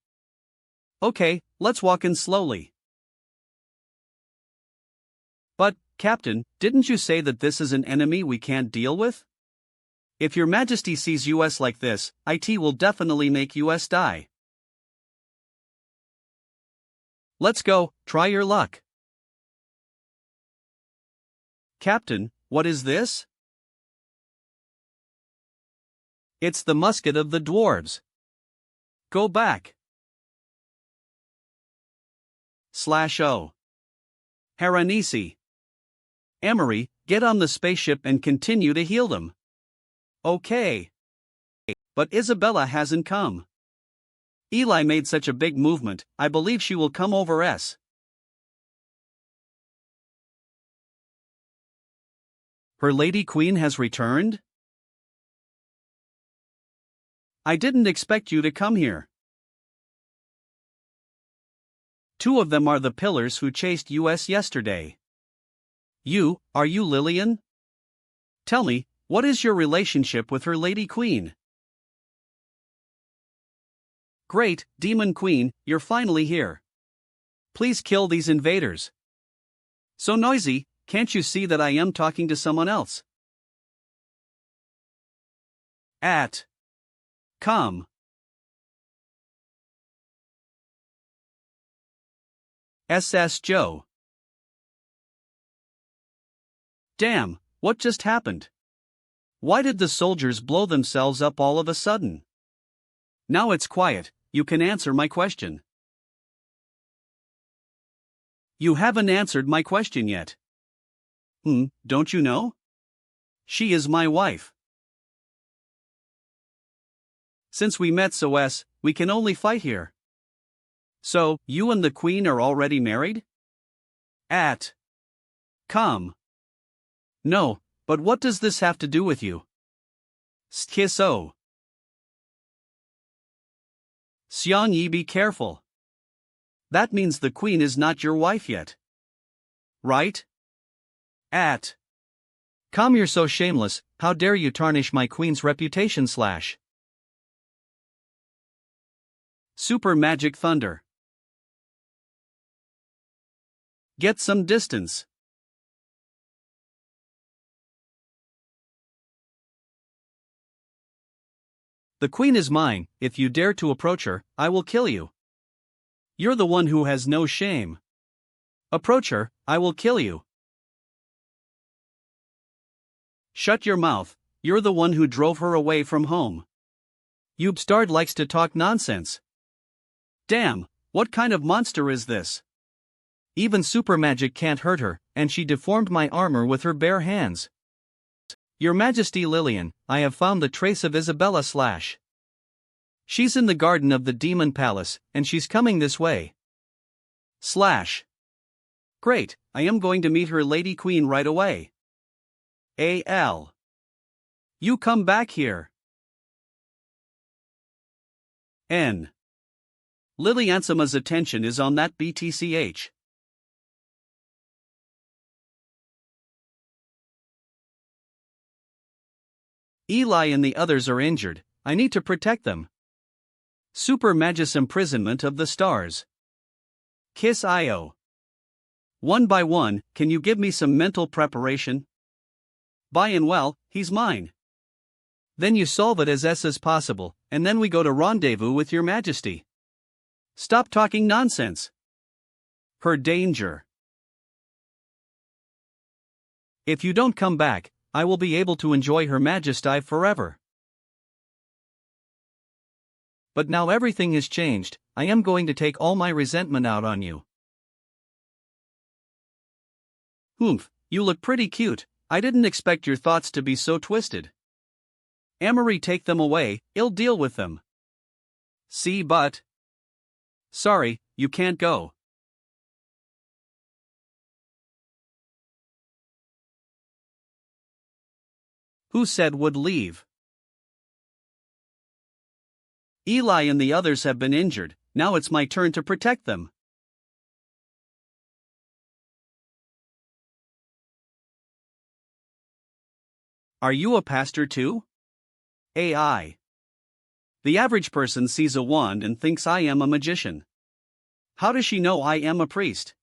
Okay, let's walk in slowly. But, Captain, didn't you say that this is an enemy we can't deal with? If your Majesty sees US like this, IT will definitely make US die. Let's go, try your luck. Captain, what is this? It's the musket of the dwarves. Go back. /O. Haranisi. Emery, get on the spaceship and continue to heal them. Okay. But Isabella hasn't come. Eli made such a big movement, I believe she will come over s. Her Lady Queen has returned? I didn't expect you to come here. Two of them are the pillars who chased us yesterday. Are you Lillian? Tell me, what is your relationship with her Lady Queen? Great, Demon Queen, you're finally here. Please kill these invaders. So noisy, can't you see that I am talking to someone else? Come. SS Joe. Damn, what just happened? Why did the soldiers blow themselves up all of a sudden? Now it's quiet, you can answer my question. You haven't answered my question yet. Don't you know? She is my wife. Since we met we can only fight here. So, you and the Queen are already married? Come. No, but what does this have to do with you? Skiso. Xiang Yi, be careful. That means the Queen is not your wife yet. Right? Come, you're so shameless, how dare you tarnish my Queen's reputation / Super Magic Thunder. Get some distance. The Queen is mine, if you dare to approach her, I will kill you. You're the one who has no shame. Approach her, I will kill you. Shut your mouth, you're the one who drove her away from home. Ubstard likes to talk nonsense. Damn, what kind of monster is this? Even super magic can't hurt her, and she deformed my armor with her bare hands. Your Majesty Lillian, I have found the trace of Isabella / She's in the garden of the Demon Palace, and she's coming this way. / Great, I am going to meet her Lady Queen right away. AL. You come back here. N. Liliansama's attention is on that BTCH. Eli and the others are injured, I need to protect them. Super Magus imprisonment of the stars. Kiss Io. One by one, can you give me some mental preparation? By and well, he's mine. Then you solve it as possible, and then we go to rendezvous with your Majesty. Stop talking nonsense. Her danger. If you don't come back, I will be able to enjoy Her Majesty forever. But now everything has changed, I am going to take all my resentment out on you. You look pretty cute, I didn't expect your thoughts to be so twisted. Amory, take them away, I'll deal with them. See, but... Sorry, you can't go. Who said would leave? Eli and the others have been injured, now it's my turn to protect them. Are you a pastor too? AI. The average person sees a wand and thinks I am a magician. How does she know I am a priest?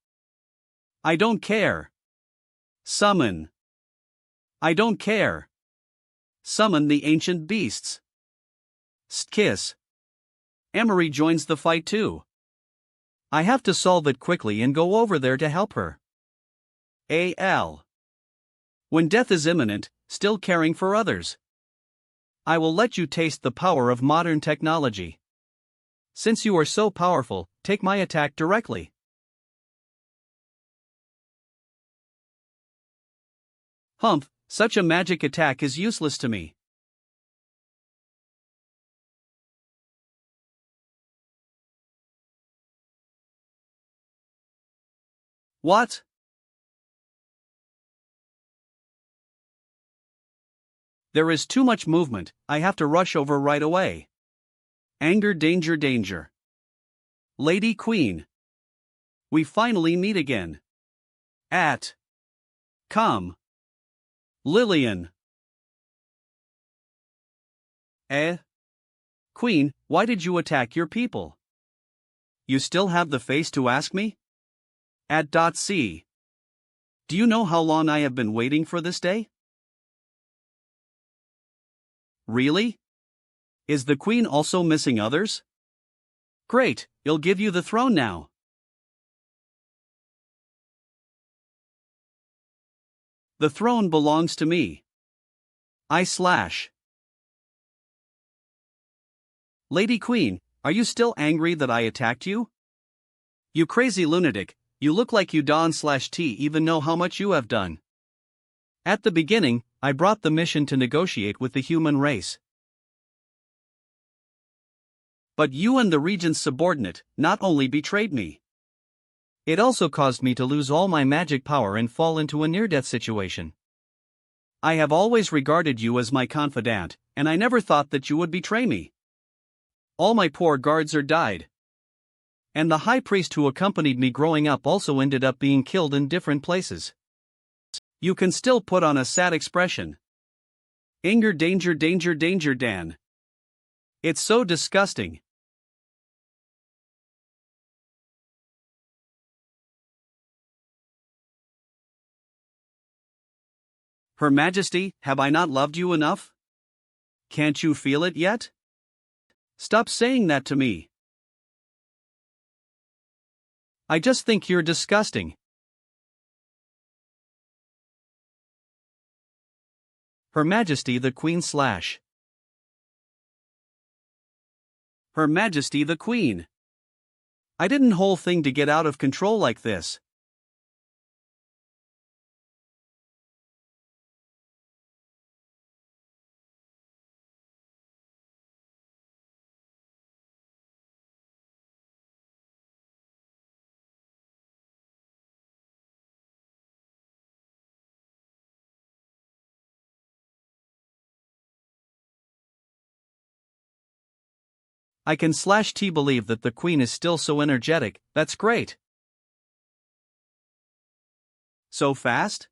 I don't care. Summon. I don't care. Summon the ancient beasts. Kiss. Amory joins the fight too. I have to solve it quickly and go over there to help her. AL. When death is imminent, still caring for others. I will let you taste the power of modern technology. Since you are so powerful, take my attack directly. Humph, such a magic attack is useless to me. What? There is too much movement, I have to rush over right away. Anger, danger, danger. Lady Queen. We finally meet again. Come. Lillian. Queen, why did you attack your people? You still have the face to ask me? C. Do you know how long I have been waiting for this day? Really? Is the queen also missing others? Great, he'll give you the throne now. The throne belongs to me. Lady Queen, are you still angry that I attacked you? You crazy lunatic, you look like you don't even know how much you have done. At the beginning, I brought the mission to negotiate with the human race. But you and the Regent's subordinate not only betrayed me. It also caused me to lose all my magic power and fall into a near-death situation. I have always regarded you as my confidant, and I never thought that you would betray me. All my poor guards are died. And the high priest who accompanied me growing up also ended up being killed in different places. You can still put on a sad expression. Anger, danger, danger, danger, Dan. It's so disgusting. Her Majesty, have I not loved you enough? Can't you feel it yet? Stop saying that to me. I just think you're disgusting. Her Majesty the Queen / Her Majesty the Queen. I didn't whole thing to get out of control like this. I can / believe that the Queen is still so energetic, that's great. So fast?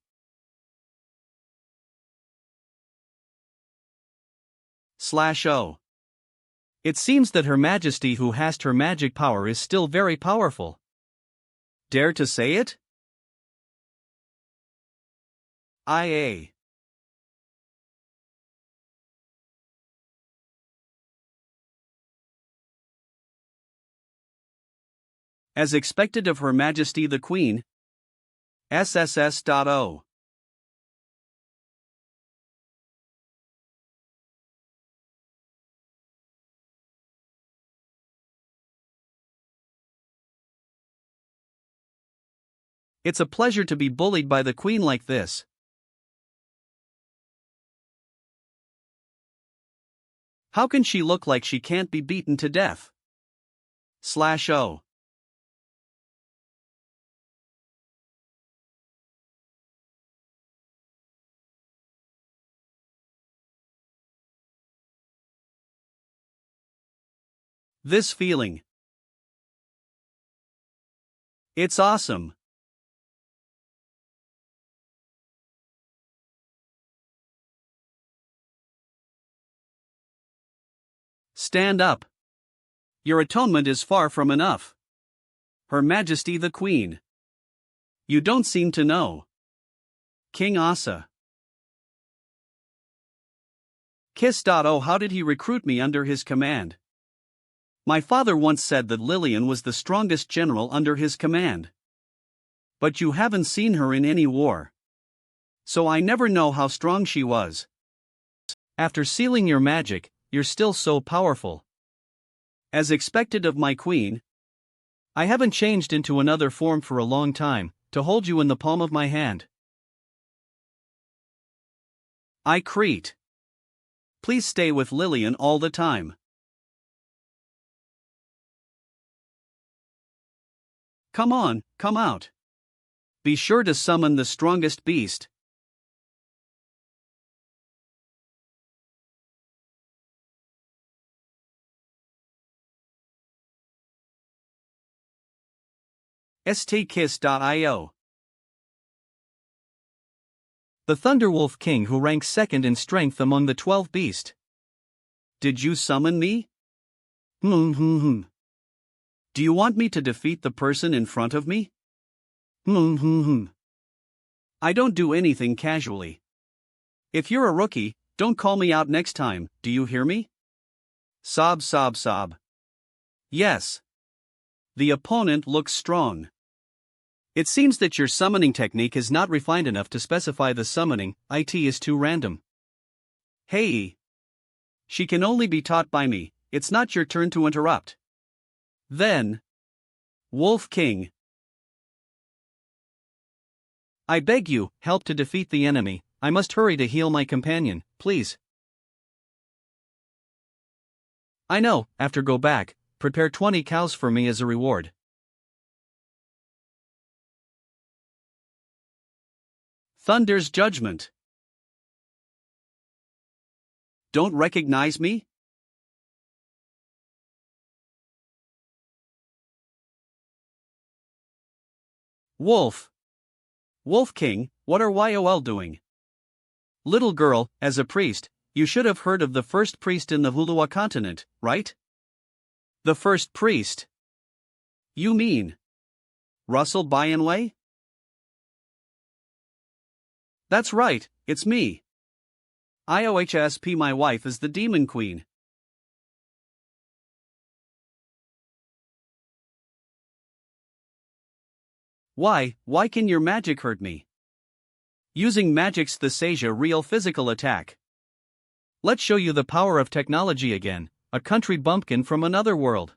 /O. It seems that Her Majesty who has her magic power is still very powerful. Dare to say it? IA. As expected of Her Majesty the Queen. SSS.O. It's a pleasure to be bullied by the Queen like this. How can she look like she can't be beaten to death? /O. This feeling. It's awesome. Stand up. Your atonement is far from enough. Her Majesty the Queen. You don't seem to know. King Asa. Kiss.O. How did he recruit me under his command? My father once said that Lillian was the strongest general under his command. But you haven't seen her in any war. So I never know how strong she was. After sealing your magic, you're still so powerful. As expected of my queen, I haven't changed into another form for a long time, to hold you in the palm of my hand. I Crete. Please stay with Lillian all the time. Come on, come out. Be sure to summon the strongest beast. stkiss.io. The Thunderwolf King who ranks second in strength among the 12 beasts. Did you summon me? Hmm. Do you want me to defeat the person in front of me? Hmm. I don't do anything casually. If you're a rookie, don't call me out next time, do you hear me? Sob sob sob. Yes. The opponent looks strong. It seems that your summoning technique is not refined enough to specify the summoning, it is too random. Hey. She can only be taught by me, it's not your turn to interrupt. Then. Wolf King. I beg you, help to defeat the enemy, I must hurry to heal my companion, please. I know, after go back, prepare 20 cows for me as a reward. Thunder's Judgment. Don't recognize me? Wolf. Wolf King, what are YOL doing? Little girl, as a priest, you should have heard of the first priest in the Hulua continent, right? The first priest? You mean Russell Byanway? That's right, it's me. IOHSP. My wife is the Demon Queen. Why can your magic hurt me? Using magic's Thesasia real physical attack. Let's show you the power of technology again, a country bumpkin from another world.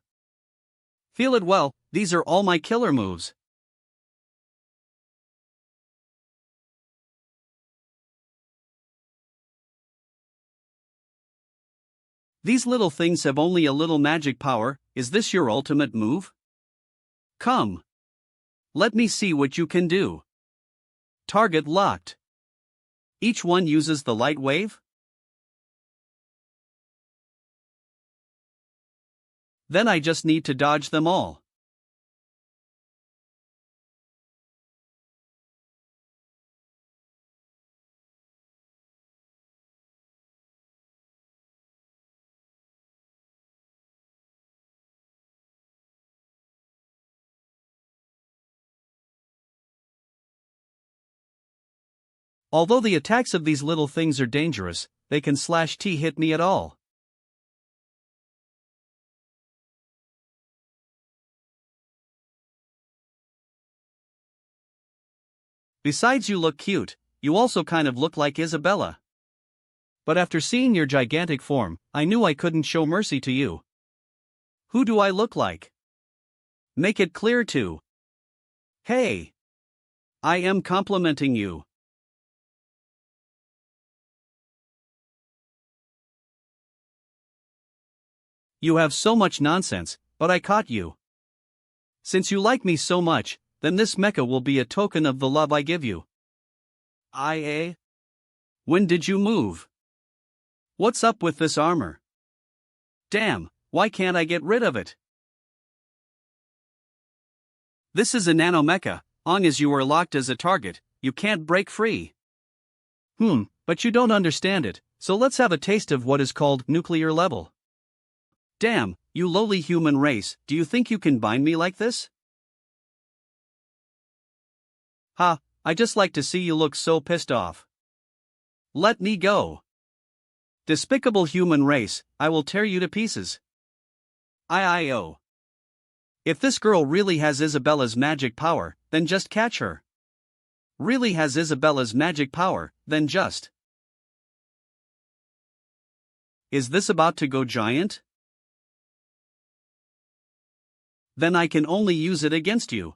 Feel it well, these are all my killer moves. These little things have only a little magic power, is this your ultimate move? Come. Let me see what you can do. Target locked. Each one uses the light wave? Then I just need to dodge them all. Although the attacks of these little things are dangerous, they can hit me at all. Besides, you look cute, you also kind of look like Isabella. But after seeing your gigantic form, I knew I couldn't show mercy to you. Who do I look like? Make it clear to. Hey! I am complimenting you. You have so much nonsense, but I caught you. Since you like me so much, then this mecha will be a token of the love I give you. When did you move? What's up with this armor? Damn, why can't I get rid of it? This is a nano mecha, long as you are locked as a target, you can't break free. But you don't understand it, so let's have a taste of what is called nuclear level. Damn, you lowly human race, do you think you can bind me like this? Ha, I just like to see you look so pissed off. Let me go. Despicable human race, I will tear you to pieces. IIO. If this girl really has Isabella's magic power, then just catch her. Really has Isabella's magic power, then just Is this about to go giant? Then I can only use it against you.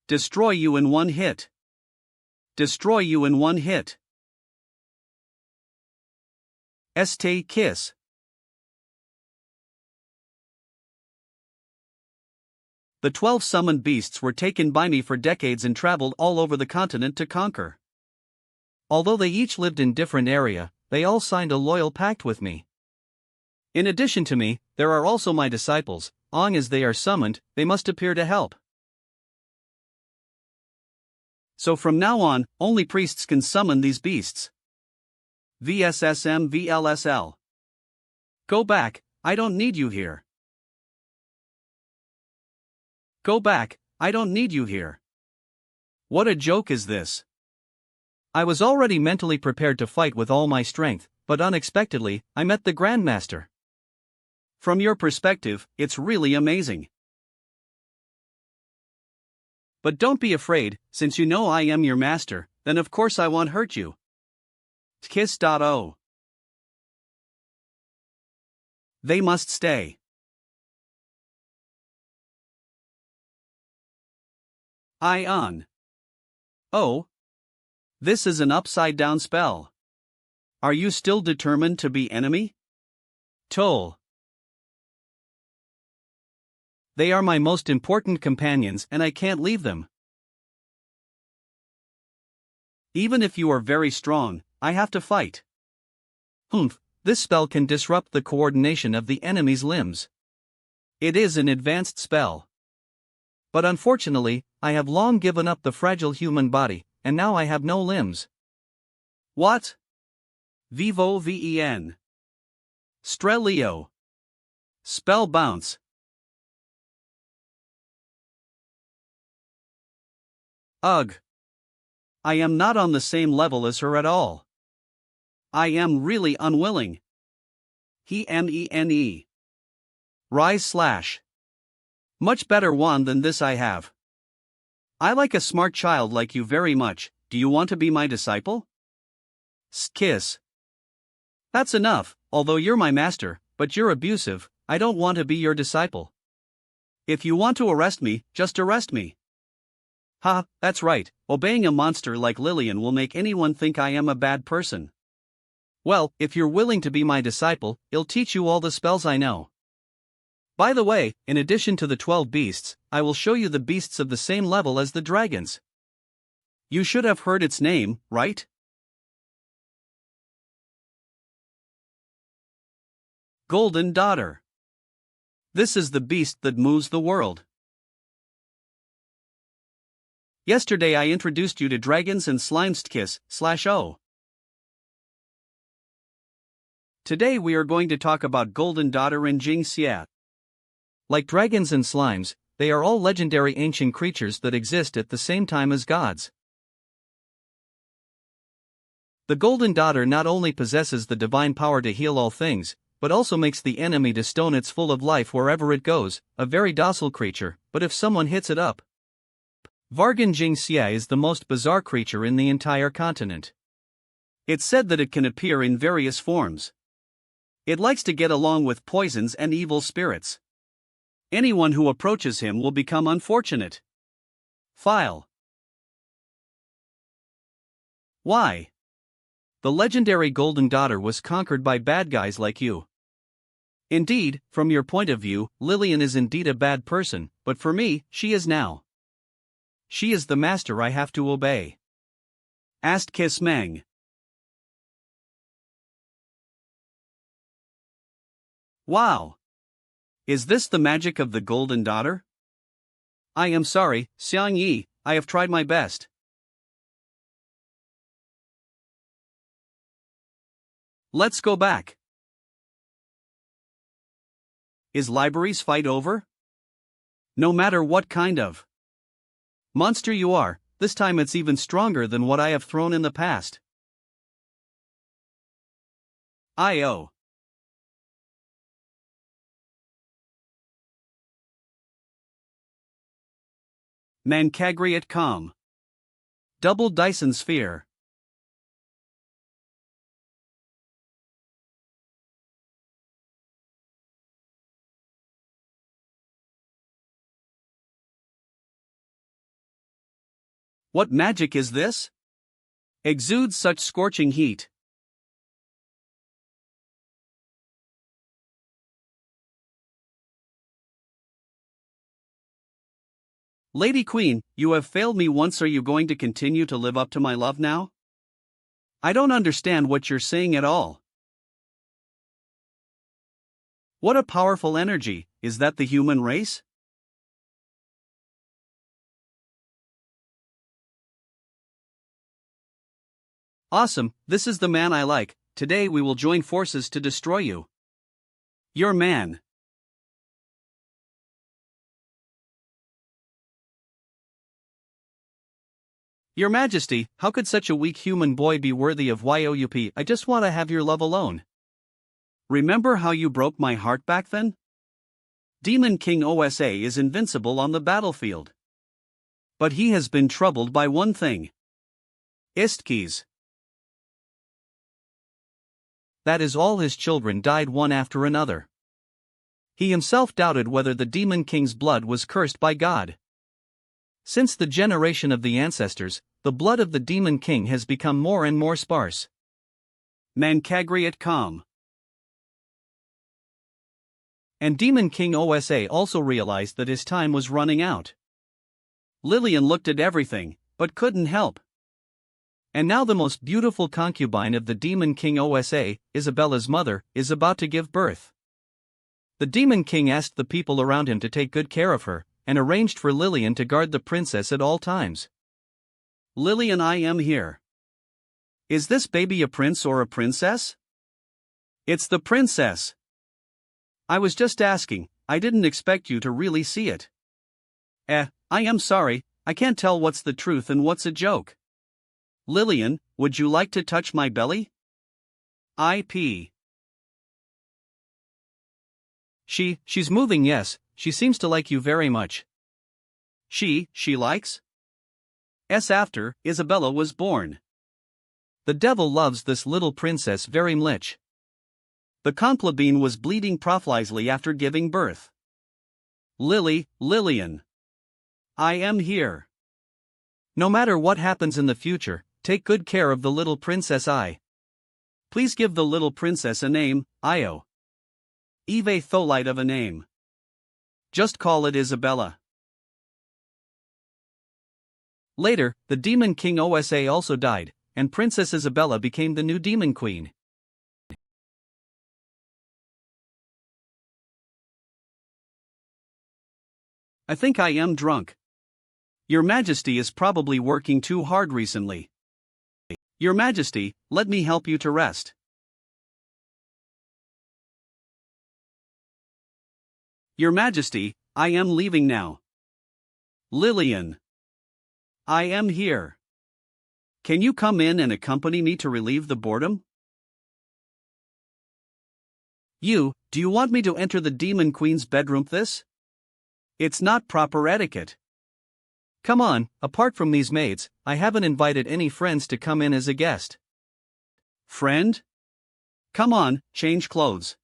Destroy you in one hit. Destroy you in one hit. Este kiss. The 12 summoned beasts were taken by me for decades and traveled all over the continent to conquer. Although they each lived in different area, they all signed a loyal pact with me. In addition to me, there are also my disciples. Long as they are summoned, they must appear to help. So from now on, only priests can summon these beasts. VSSM VLSL. Go back, I don't need you here. Go back, I don't need you here. What a joke is this? I was already mentally prepared to fight with all my strength, but unexpectedly, I met the Grandmaster. From your perspective, it's really amazing. But don't be afraid, since you know I am your master, then of course I won't hurt you. Kiss.o. They must stay. Ion. Oh. This is an upside-down spell. Are you still determined to be enemy? Toll. They are my most important companions and I can't leave them. Even if you are very strong, I have to fight. Humph, this spell can disrupt the coordination of the enemy's limbs. It is an advanced spell. But unfortunately, I have long given up the fragile human body, and now I have no limbs. What? Vivo Ven. Strelio. Spell bounce. Ugh. I am not on the same level as her at all. I am really unwilling. Mene. Rise slash. Much better one than this I have. I like a smart child like you very much. Do you want to be my disciple? Kiss. That's enough, although you're my master, but you're abusive. I don't want to be your disciple. If you want to arrest me, just arrest me. Ha, that's right, obeying a monster like Lillian will make anyone think I am a bad person. Well, if you're willing to be my disciple, I'll teach you all the spells I know. By the way, in addition to the 12 beasts, I will show you the beasts of the same level as the dragons. You should have heard its name, right? Golden Daughter. This is the beast that moves the world. Yesterday I introduced you to dragons and slimestkis/o. Today we are going to talk about Golden Daughter and Jingxia. Like dragons and slimes, they are all legendary ancient creatures that exist at the same time as gods. The Golden Daughter not only possesses the divine power to heal all things, but also makes the enemy to stone its full of life wherever it goes, a very docile creature, but if someone hits it up. Vargan Jingxia is the most bizarre creature in the entire continent. It's said that it can appear in various forms. It likes to get along with poisons and evil spirits. Anyone who approaches him will become unfortunate. File. Why? The legendary Golden Daughter was conquered by bad guys like you. Indeed, from your point of view, Lillian is indeed a bad person, but for me, she is now. She is the master I have to obey. Asked Kiss Mang. Wow! Is this the magic of the Golden Daughter? I am sorry, Xiang Yi, I have tried my best. Let's go back. Is library's fight over? No matter what kind of monster you are, this time it's even stronger than what I have thrown in the past. I.O. Mancagriat.com. Double Dyson Sphere. What magic is this? Exudes such scorching heat. Lady Queen, you have failed me once. Are you going to continue to live up to my love now? I don't understand what you're saying at all. What a powerful energy, is that the human race? Awesome, this is the man I like. Today we will join forces to destroy you. Your man. Your Majesty, how could such a weak human boy be worthy of YOUP? I just want to have your love alone. Remember how you broke my heart back then? Demon King OSA is invincible on the battlefield. But he has been troubled by one thing. Istkis. That is, all his children died one after another. He himself doubted whether the Demon King's blood was cursed by God. Since the generation of the ancestors, the blood of the Demon King has become more and more sparse. Mancagriat calm. And Demon King OSA also realized that his time was running out. Lillian looked at everything, but couldn't help. And now the most beautiful concubine of the Demon King OSA, Isabella's mother, is about to give birth. The Demon King asked the people around him to take good care of her, and arranged for Lillian to guard the princess at all times. Lillian, I am here. Is this baby a prince or a princess? It's the princess. I was just asking, I didn't expect you to really see it. I am sorry, I can't tell what's the truth and what's a joke. Lillian, would you like to touch my belly? She's moving, yes, she seems to like you very much. She likes? After Isabella was born. The devil loves this little princess very much. The concubine was bleeding profusely after giving birth. Lillian. I am here. No matter what happens in the future, take good care of the little princess. Please give the little princess a name, Io. Eve Tholite of a name. Just call it Isabella. Later, the Demon King OSA also died, and Princess Isabella became the new Demon Queen. I think I am drunk. Your Majesty is probably working too hard recently. Your Majesty, let me help you to rest. Your Majesty, I am leaving now. Lillian. I am here. Can you come in and accompany me to relieve the boredom? Do you want me to enter the Demon Queen's bedroom? It's not proper etiquette. Come on, apart from these maids, I haven't invited any friends to come in as a guest. Friend? Come on, change clothes.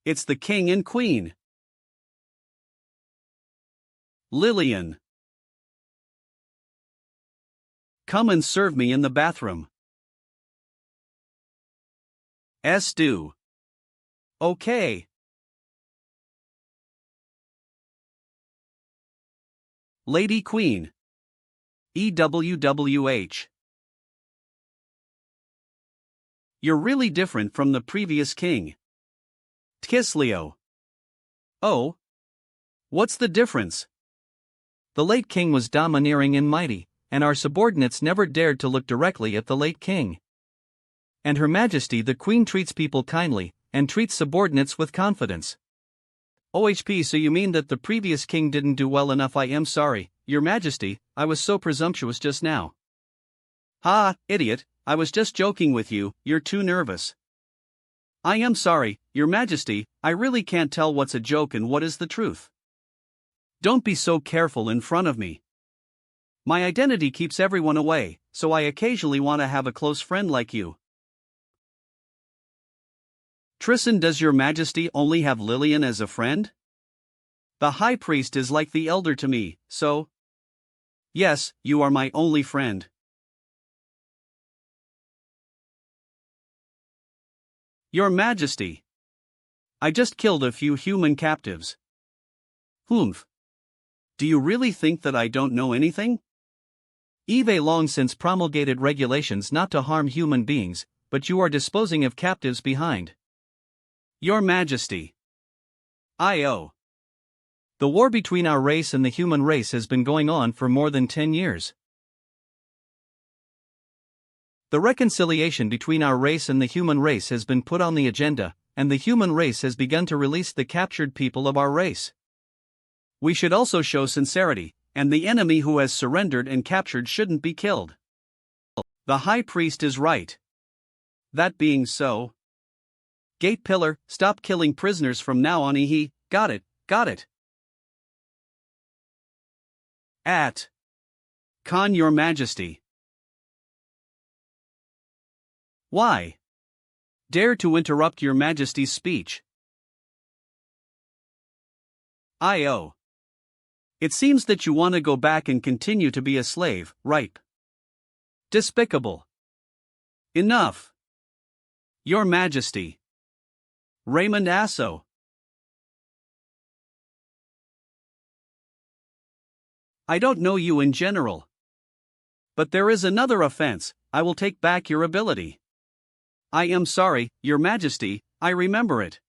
It's the king and queen. Lillian. Come and serve me in the bathroom. Do. Okay. Lady Queen. EWWH. You're really different from the previous king. Tkisleo. Oh? What's the difference? The late king was domineering and mighty, and our subordinates never dared to look directly at the late king. And Her Majesty the Queen treats people kindly, and treats subordinates with confidence. OHP, so you mean that the previous king didn't do well enough? I am sorry, Your Majesty, I was so presumptuous just now. Ha, idiot, I was just joking with you, you're too nervous. I am sorry, Your Majesty, I really can't tell what's a joke and what is the truth. Don't be so careful in front of me. My identity keeps everyone away, so I occasionally want to have a close friend like you. Tristan, does Your Majesty only have Lillian as a friend? The high priest is like the elder to me, so. Yes, you are my only friend. Your Majesty. I just killed a few human captives. Humph. Do you really think that I don't know anything? Eve long since promulgated regulations not to harm human beings, but you are disposing of captives behind. Your Majesty. I.O. The war between our race and the human race has been going on for more than 10 years. The reconciliation between our race and the human race has been put on the agenda, and the human race has begun to release the captured people of our race. We should also show sincerity, and the enemy who has surrendered and captured shouldn't be killed. The high priest is right. That being so. Gate pillar, stop killing prisoners from now on. Got it, got it. At Khan, Your Majesty. Why? Dare to interrupt Your Majesty's speech? I.O. It seems that you want to go back and continue to be a slave, right? Despicable. Enough. Your Majesty. Raymond Asso. I don't know you in general. But there is another offense. I will take back your ability. I am sorry, Your Majesty, I remember it.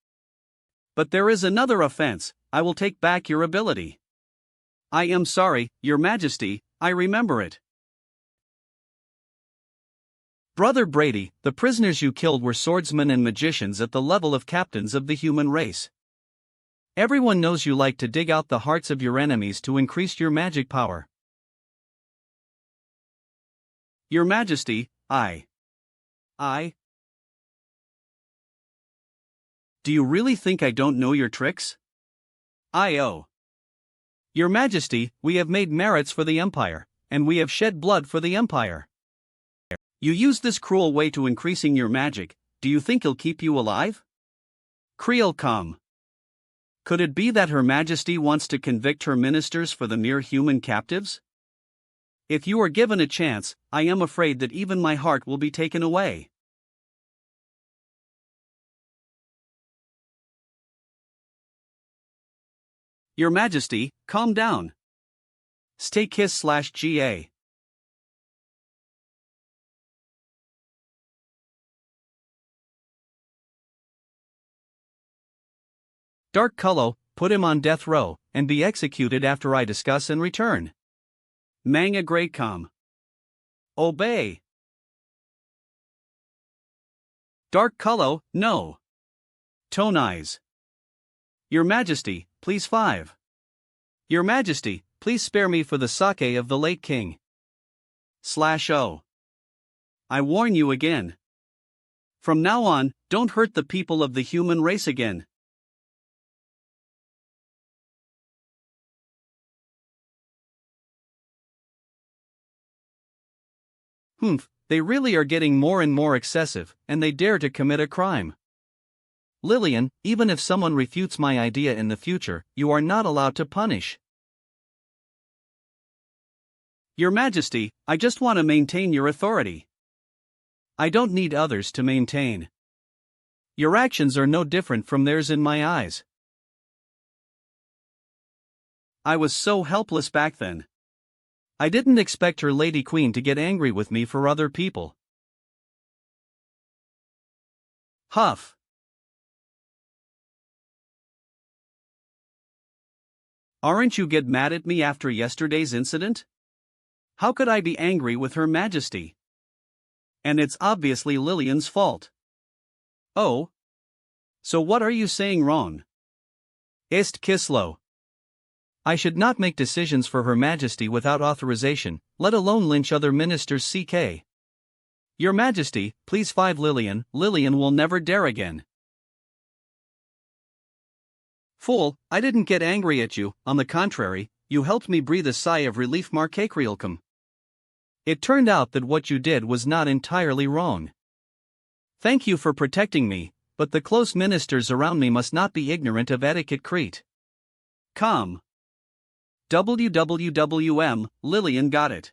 But there is another offense. I will take back your ability. I am sorry, Your Majesty, I remember it. Brother Brady, the prisoners you killed were swordsmen and magicians at the level of captains of the human race. Everyone knows you like to dig out the hearts of your enemies to increase your magic power. Your Majesty, I. Do you really think I don't know your tricks? I.O. Your Majesty, we have made merits for the Empire, and we have shed blood for the Empire. You use this cruel way to increasing your magic. Do you think he'll keep you alive? Creel come. Could it be that Her Majesty wants to convict her ministers for the mere human captives? If you are given a chance, I am afraid that even my heart will be taken away. Your Majesty, calm down. Stay kiss/GA. Dark Cullo, put him on death row, and be executed after I discuss and return. Manga Greycom. Obey. Dark Cullo, no. Tone Eyes. Your Majesty, please 5. Your Majesty, please spare me for the sake of the late king. /O. I warn you again. From now on, don't hurt the people of the human race again. Humph, they really are getting more and more excessive, and they dare to commit a crime. Lillian, even if someone refutes my idea in the future, you are not allowed to punish. Your Majesty, I just want to maintain your authority. I don't need others to maintain. Your actions are no different from theirs in my eyes. I was so helpless back then. I didn't expect her Lady Queen to get angry with me for other people. Huff. Aren't you get mad at me after yesterday's incident? How could I be angry with Her Majesty? And it's obviously Lillian's fault. Oh? So what are you saying wrong? Ist Kislo. I should not make decisions for Her Majesty without authorization, let alone lynch other ministers. CK. Your Majesty, please 5 Lillian. Lillian will never dare again. Fool, I didn't get angry at you, on the contrary, you helped me breathe a sigh of relief. Markakrielkum. It turned out that what you did was not entirely wrong. Thank you for protecting me, but the close ministers around me must not be ignorant of etiquette. Crete. Com. WWWM, Lillian got it.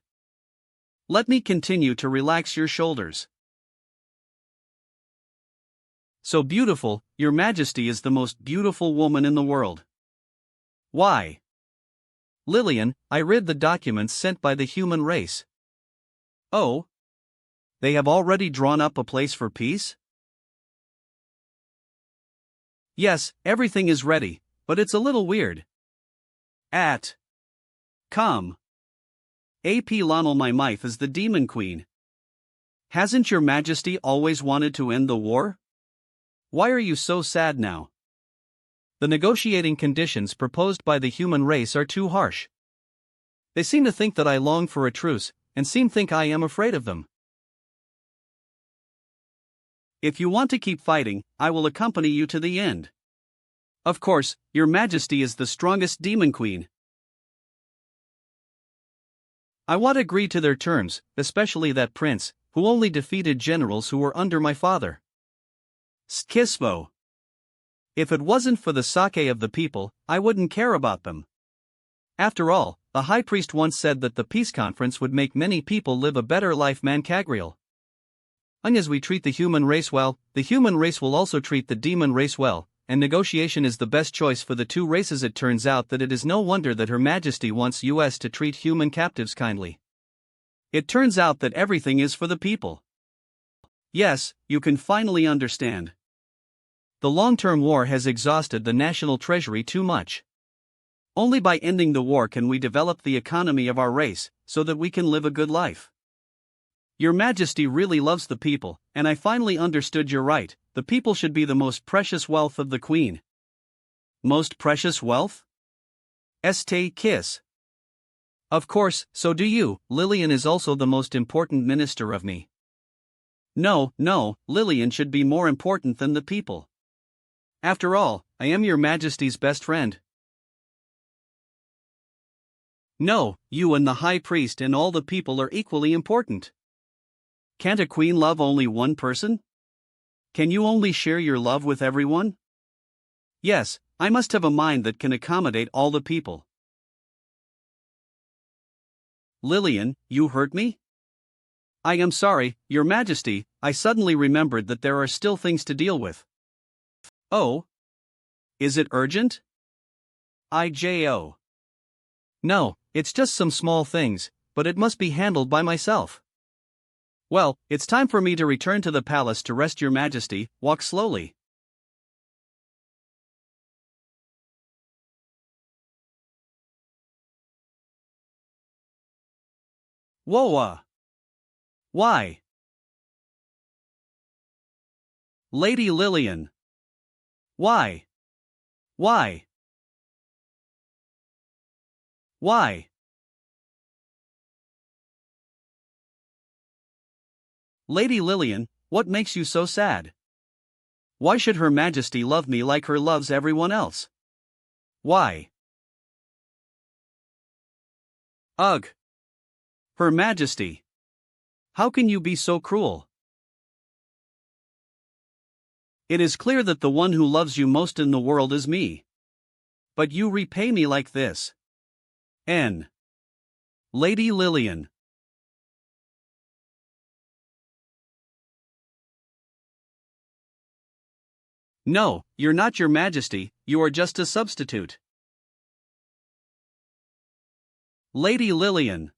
Let me continue to relax your shoulders. So beautiful, Your Majesty is the most beautiful woman in the world. Why? Lillian, I read the documents sent by the human race. Oh? They have already drawn up a place for peace? Yes, everything is ready, but it's a little weird. Come. AP Lonel, my wife is the Demon Queen. Hasn't Your Majesty always wanted to end the war? Why are you so sad now? The negotiating conditions proposed by the human race are too harsh. They seem to think that I long for a truce, and think I am afraid of them. If you want to keep fighting, I will accompany you to the end. Of course, Your Majesty is the strongest Demon Queen. I would agree to their terms, especially that prince, who only defeated generals who were under my father. Skisvo. If it wasn't for the sake of the people, I wouldn't care about them. After all, the high priest once said that the peace conference would make many people live a better life. Mancagriel. As we treat the human race well, the human race will also treat the demon race well, and negotiation is the best choice for the two races. It turns out that it is no wonder that Her Majesty wants us to treat human captives kindly. It turns out that everything is for the people. Yes, you can finally understand. The long-term war has exhausted the national treasury too much. Only by ending the war can we develop the economy of our race, so that we can live a good life. Your Majesty really loves the people, and I finally understood you're right. The people should be the most precious wealth of the Queen. Most precious wealth? Kiss. Of course, so do you. Lillian is also the most important minister of me. No, Lillian should be more important than the people. After all, I am Your Majesty's best friend. No, you and the High Priest and all the people are equally important. Can't a queen love only one person? Can you only share your love with everyone? Yes, I must have a mind that can accommodate all the people. Lillian, you hurt me? I am sorry, Your Majesty, I suddenly remembered that there are still things to deal with. Oh? Is it urgent? IJO. No, it's just some small things, but it must be handled by myself. Well, it's time for me to return to the palace to rest. Your Majesty, walk slowly. Whoa! Why? Lady Lillian. Why? Why? Why? Lady Lillian, what makes you so sad? Why should Her Majesty love me like her loves everyone else? Why? Ugh! Her Majesty! How can you be so cruel? It is clear that the one who loves you most in the world is me. But you repay me like this. Lady Lillian. No, you're not Your Majesty, you are just a substitute. Lady Lillian.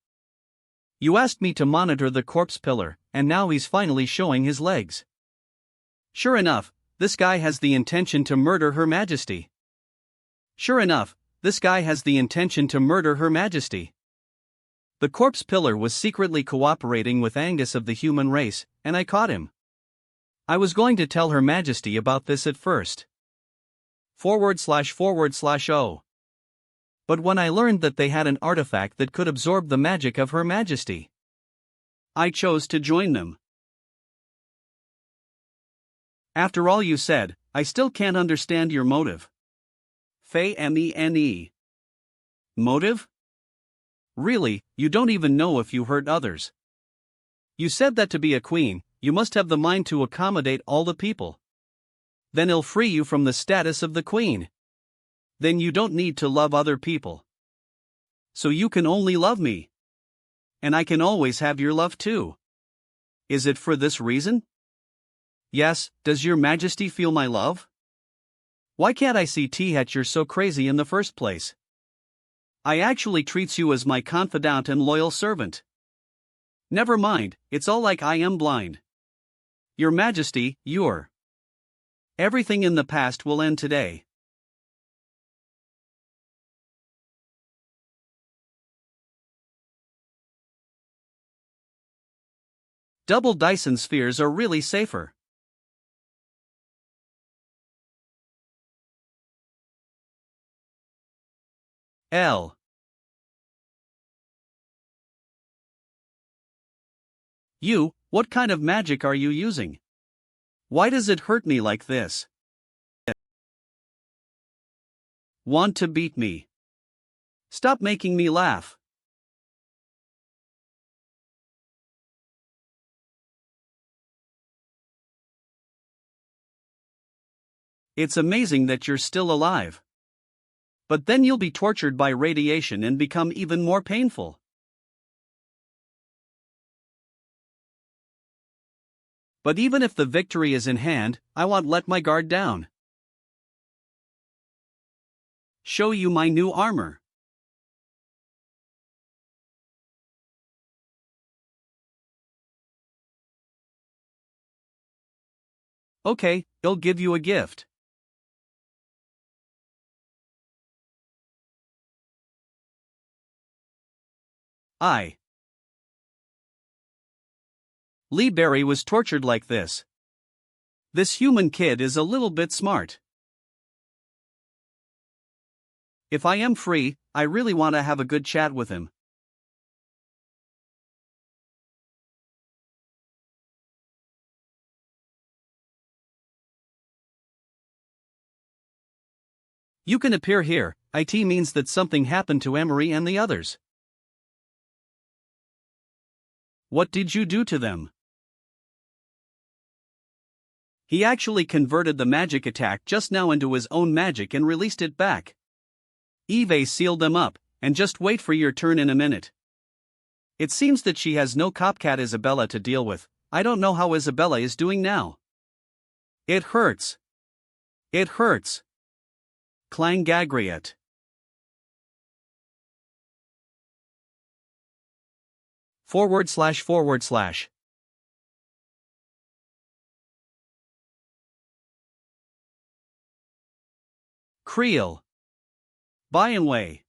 You asked me to monitor the corpse pillar, and now he's finally showing his legs. Sure enough, this guy has the intention to murder Her Majesty. Sure enough, this guy has the intention to murder Her Majesty. The corpse pillar was secretly cooperating with Angus of the human race, and I caught him. I was going to tell Her Majesty about this at first. ///O. But when I learned that they had an artifact that could absorb the magic of Her Majesty, I chose to join them. After all you said, I still can't understand your motive. Mene. Motive? Really, you don't even know if you hurt others. You said that to be a queen, you must have the mind to accommodate all the people. Then it'll free you from the status of the queen. Then you don't need to love other people. So you can only love me. And I can always have your love too. Is it for this reason? Yes, does your majesty feel my love? Why can't I see that you're so crazy in the first place? I actually treats you as my confidant and loyal servant. Never mind, it's all like I am blind. Your majesty, you're. Everything in the past will end today. Double Dyson spheres are really safer. L. You, what kind of magic are you using? Why does it hurt me like this? Want to beat me? Stop making me laugh. It's amazing that you're still alive. But then you'll be tortured by radiation and become even more painful. But even if the victory is in hand, I won't let my guard down. Show you my new armor. Okay, I'll give you a gift. Lee Berry was tortured like this. This human kid is a little bit smart. If I am free, I really want to have a good chat with him. You can appear here. It means that something happened to Emery and the others. What did you do to them? He actually converted the magic attack just now into his own magic and released it back. Eve sealed them up, and just wait for your turn in a minute. It seems that she has no copcat Isabella to deal with. I don't know how Isabella is doing now. It hurts. It hurts. Clang Gagriet. // Creel. By and way.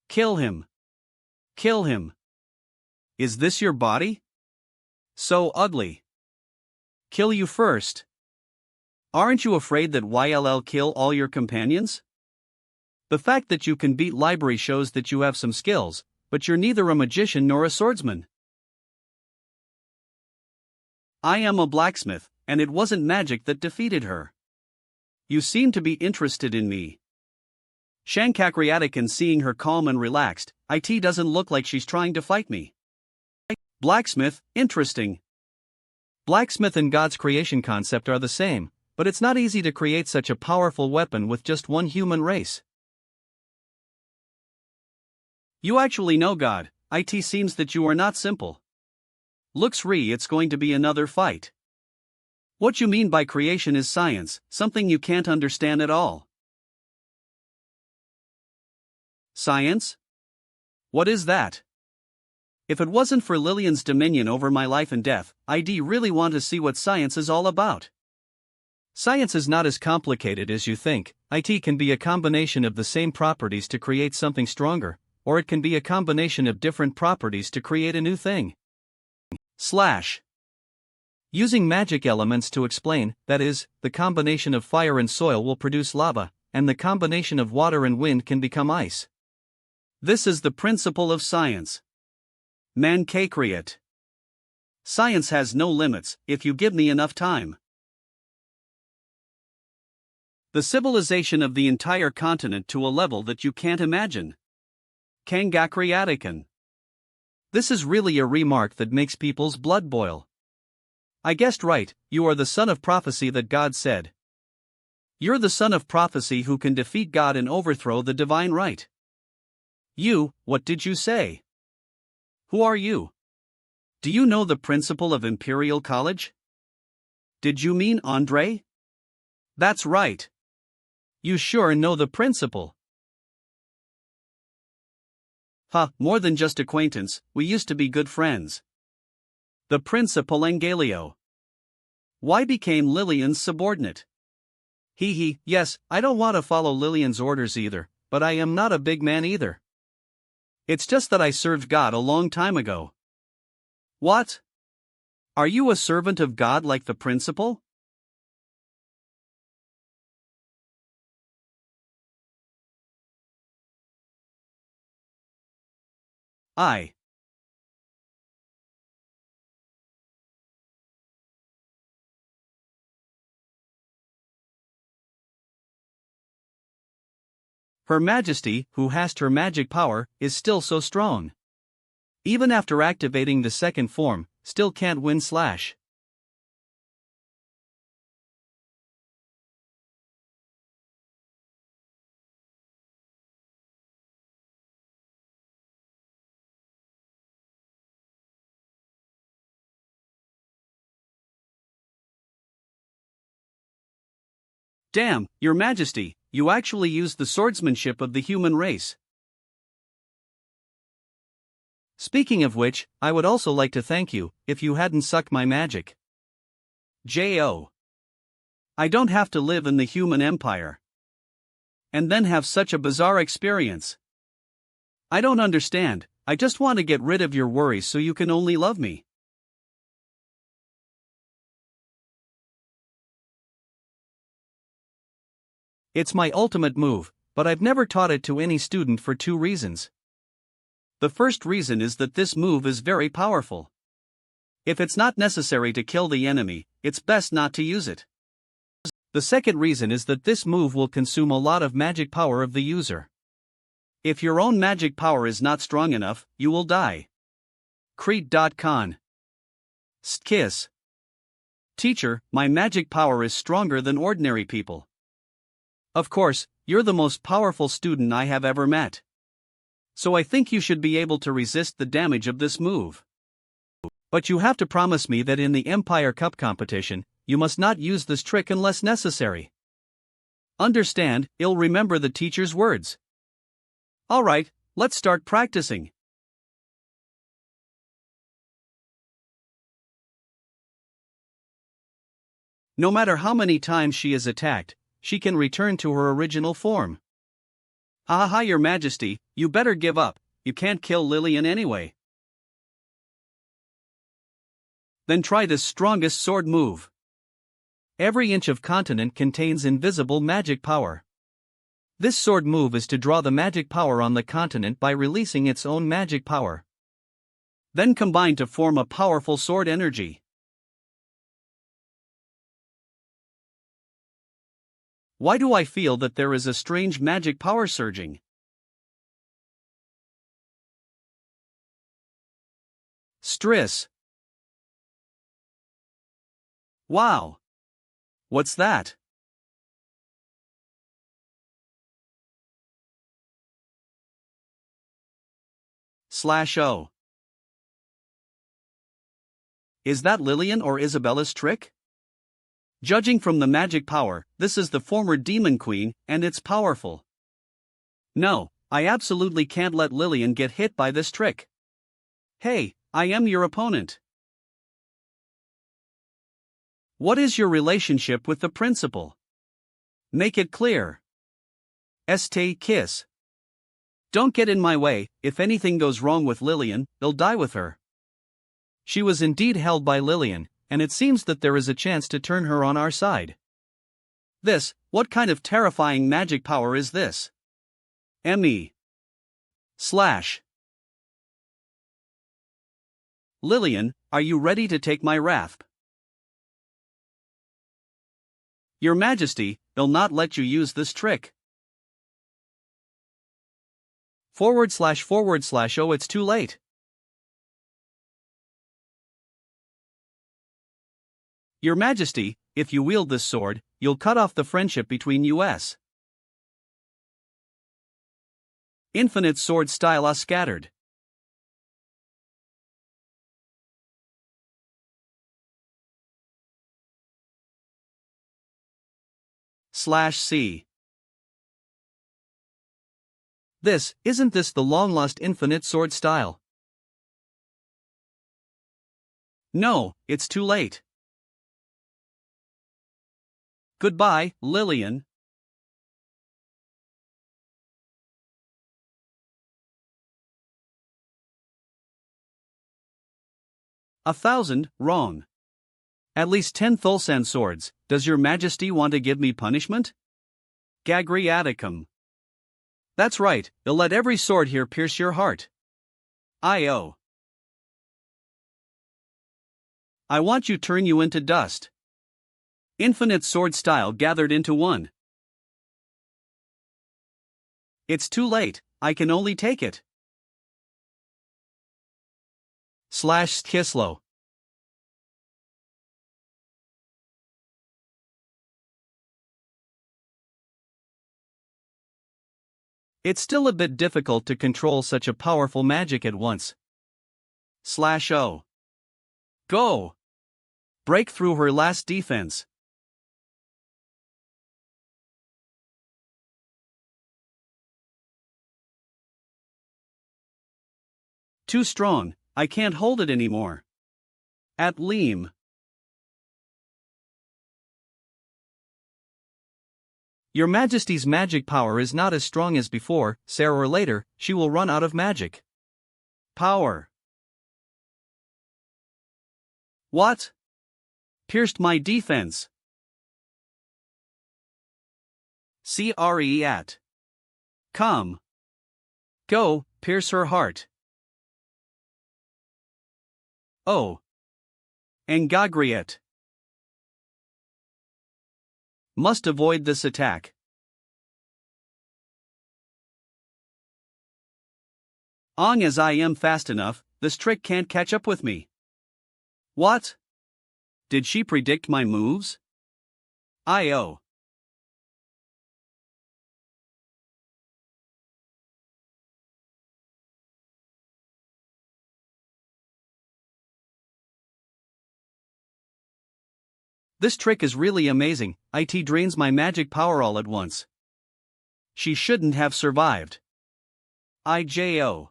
Kill him. Kill him. Is this your body? So ugly. Kill you first. Aren't you afraid that YLL kill all your companions? The fact that you can beat library shows that you have some skills, but you're neither a magician nor a swordsman. I am a blacksmith, and it wasn't magic that defeated her. You seem to be interested in me. Shankakriatican seeing her calm and relaxed, it doesn't look like she's trying to fight me. Blacksmith, interesting. Blacksmith and God's creation concept are the same, but it's not easy to create such a powerful weapon with just one human race. You actually know God. It seems that you are not simple. Looks it's going to be another fight. What you mean by creation is science, something you can't understand at all. Science? What is that? If it wasn't for Lillian's dominion over my life and death, I'd really want to see what science is all about. Science is not as complicated as you think. It can be a combination of the same properties to create something stronger, or it can be a combination of different properties to create a new thing. Using magic elements to explain, that is, the combination of fire and soil will produce lava, and the combination of water and wind can become ice. This is the principle of science. Mangacaps. Science has no limits, if you give me enough time. The civilization of the entire continent to a level that you can't imagine. Kangakriatican. This is really a remark that makes people's blood boil. I guessed right, you are the son of prophecy that God said. You're the son of prophecy who can defeat God and overthrow the divine right. You, what did you say? Who are you? Do you know the principal of Imperial College? Did you mean Andre? That's right. You sure know the principal. More than just acquaintance, we used to be good friends. The principal Angalio. Why became Lillian's subordinate? Yes, I don't want to follow Lillian's orders either, but I am not a big man either. It's just that I served God a long time ago. What? Are you a servant of God like the principal? I. Her Majesty, who has her magic power, is still so strong. Even after activating the second form, still can't win slash. Damn, Your Majesty, you actually used the swordsmanship of the human race. Speaking of which, I would also like to thank you, if you hadn't sucked my magic. J.O. I don't have to live in the human empire. And then have such a bizarre experience. I don't understand, I just want to get rid of your worries so you can only love me. It's my ultimate move, but I've never taught it to any student for 2 reasons. The first reason is that this move is very powerful. If it's not necessary to kill the enemy, it's best not to use it. The second reason is that this move will consume a lot of magic power of the user. If your own magic power is not strong enough, you will die. Crete.con. Kiss. Teacher, my magic power is stronger than ordinary people. Of course, you're the most powerful student I have ever met. So I think you should be able to resist the damage of this move. But you have to promise me that in the Empire Cup competition, you must not use this trick unless necessary. Understand, I'll remember the teacher's words. Alright, let's start practicing. No matter how many times she is attacked, she can return to her original form. Your Majesty, you better give up, you can't kill Lillian anyway. Then try this strongest sword move. Every inch of continent contains invisible magic power. This sword move is to draw the magic power on the continent by releasing its own magic power. Then combine to form a powerful sword energy. Why do I feel that there is a strange magic power surging? Stress. Wow. What's that? /O. Is that Lillian or Isabella's trick? Judging from the magic power, this is the former demon queen, and it's powerful. No, I absolutely can't let Lillian get hit by this trick. Hey, I am your opponent. What is your relationship with the principal? Make it clear. Kiss. Don't get in my way, if anything goes wrong with Lillian, they'll die with her. She was indeed held by Lillian, and it seems that there is a chance to turn her on our side. What kind of terrifying magic power is this? ME. / Lillian, are you ready to take my wrath? Your Majesty, they'll not let you use this trick. / Oh, it's too late. Your Majesty, if you wield this sword, you'll cut off the friendship between us. Infinite sword style are scattered. /C. Isn't this the long-lost infinite sword style? No, it's too late. Goodbye, Lillian. Wrong. At least 10 Thulsan swords. Does your majesty want to give me punishment? Gagriaticum. That's right, you'll let every sword here pierce your heart. I want you turn you into dust. Infinite sword style gathered into one. It's too late, I can only take it. /Kislo. It's still a bit difficult to control such a powerful magic at once. /O. Go! Break through her last defense. Too strong, I can't hold it anymore. At Leam. Your Majesty's magic power is not as strong as before, sooner or later, she will run out of magic. Power. What? Pierced my defense. CRE at. Come. Go, pierce her heart. Oh. Engagriet. Must avoid this attack. As I am fast enough, this trick can't catch up with me. What? Did she predict my moves? I-O. This trick is really amazing, it drains my magic power all at once. She shouldn't have survived. IJO.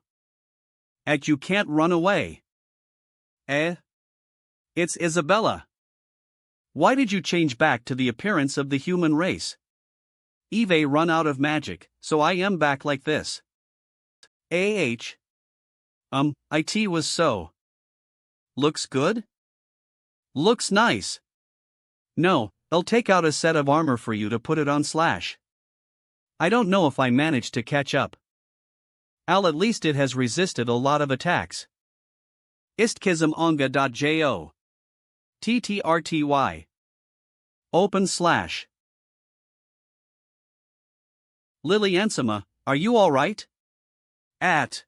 You can't run away. It's Isabella. Why did you change back to the appearance of the human race? Eve run out of magic, so I am back like this. It was so. Looks good? Looks nice. No, I'll take out a set of armor for you to put it on /. I don't know if I managed to catch up. At least it has resisted a lot of attacks. Istkismonga.jo. TTRTY. Open /. Liliansima, are you alright? At.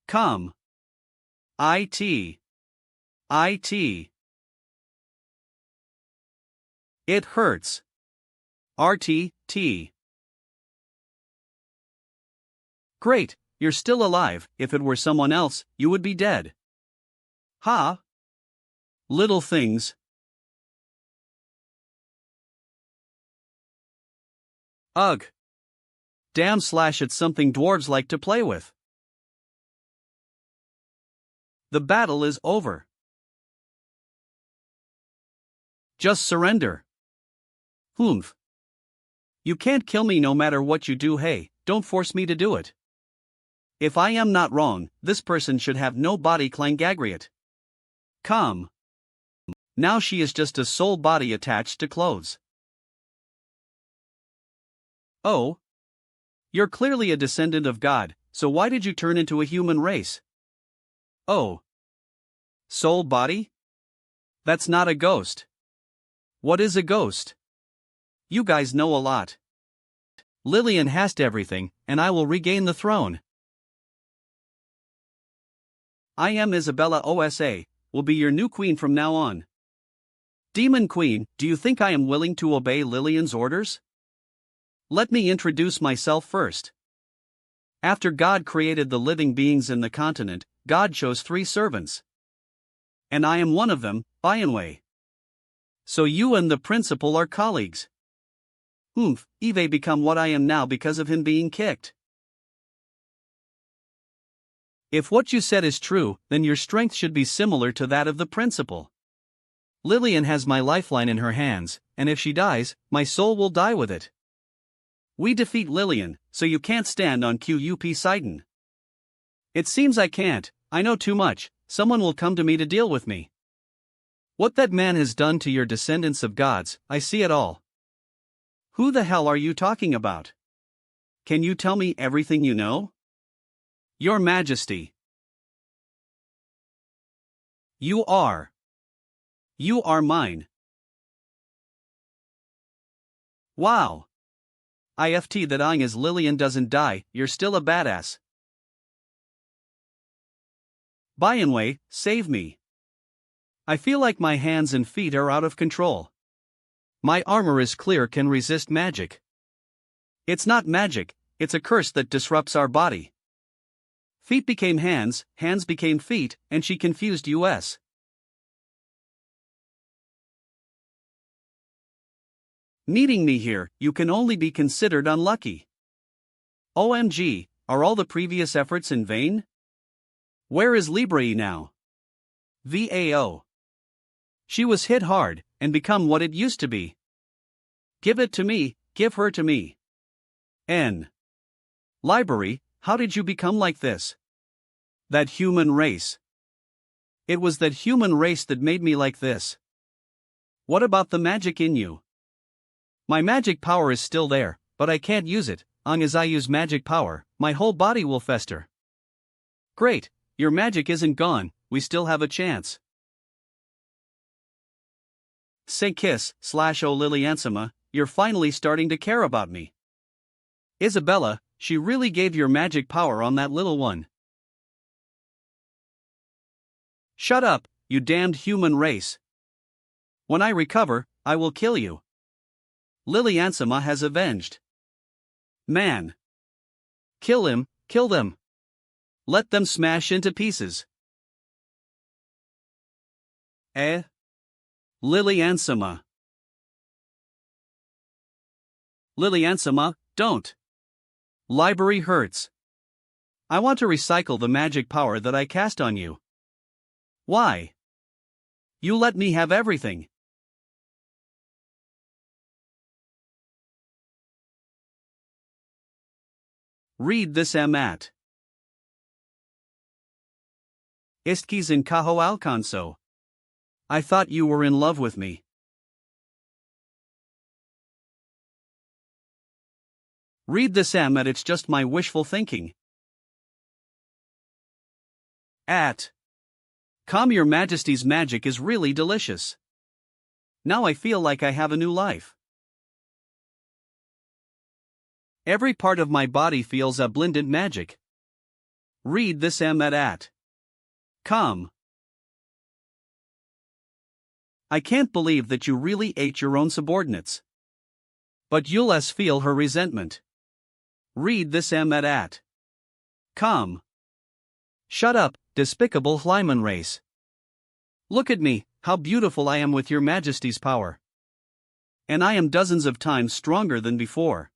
Come. IT. It hurts. RTT. Great, you're still alive. If it were someone else, you would be dead. Ha! Little things. Ugh. Damn / it's something dwarves like to play with. The battle is over. Just surrender. Humph. You can't kill me no matter what you do. Hey, don't force me to do it. If I am not wrong, this person should have no body clangagriate. Come. Now she is just a soul body attached to clothes. Oh. You're clearly a descendant of God, so why did you turn into a human race? Oh. Soul body? That's not a ghost. What is a ghost? You guys know a lot. Lillian has everything, and I will regain the throne. I am Isabella OSA, will be your new queen from now on. Demon Queen, do you think I am willing to obey Lillian's orders? Let me introduce myself first. After God created the living beings in the continent, God chose 3 servants. And I am one of them, Bianwei. So you and the principal are colleagues. Eve become what I am now because of him being kicked. If what you said is true, then your strength should be similar to that of the principal. Lillian has my lifeline in her hands, and if she dies, my soul will die with it. We defeat Lillian, so you can't stand on QUP Sidon. It seems I can't, I know too much, someone will come to me to deal with me. What that man has done to your descendants of gods, I see it all. Who the hell are you talking about? Can you tell me everything you know? Your Majesty. You are mine. Wow. IFT that as Lillian doesn't die, you're still a badass. Bianwei, save me. I feel like my hands and feet are out of control. My armor is clear, can resist magic. It's not magic, it's a curse that disrupts our body. Feet became hands, hands became feet, and she confused us. Needing me here, you can only be considered unlucky. OMG, are all the previous efforts in vain? Where is Libre now? VAO. She was hit hard, and become what it used to be. Give it to me, give her to me. N. Library, how did you become like this? That human race. It was that human race that made me like this. What about the magic in you? My magic power is still there, but I can't use it. As I use magic power, my whole body will fester. Great, your magic isn't gone, we still have a chance. Say kiss/oh Liliansima, you're finally starting to care about me. Isabella, she really gave your magic power on that little one. Shut up, you damned human race. When I recover, I will kill you. Liliansima has avenged. Man. Kill him, kill them. Let them smash into pieces. Liliansima. Liliansima, don't. Library hurts. I want to recycle the magic power that I cast on you. Why? You let me have everything. Read this at Istkis in Kaho Alcanso. I thought you were in love with me. Read this at it's just my wishful thinking. Come, your Majesty's magic is really delicious. Now I feel like I have a new life. Every part of my body feels a blended magic. Read this at Come. I can't believe that you really ate your own subordinates. But you'll feel her resentment. Read this at Come. Shut up, despicable Hlyman race. Look at me, how beautiful I am with your Majesty's power. And I am dozens of times stronger than before.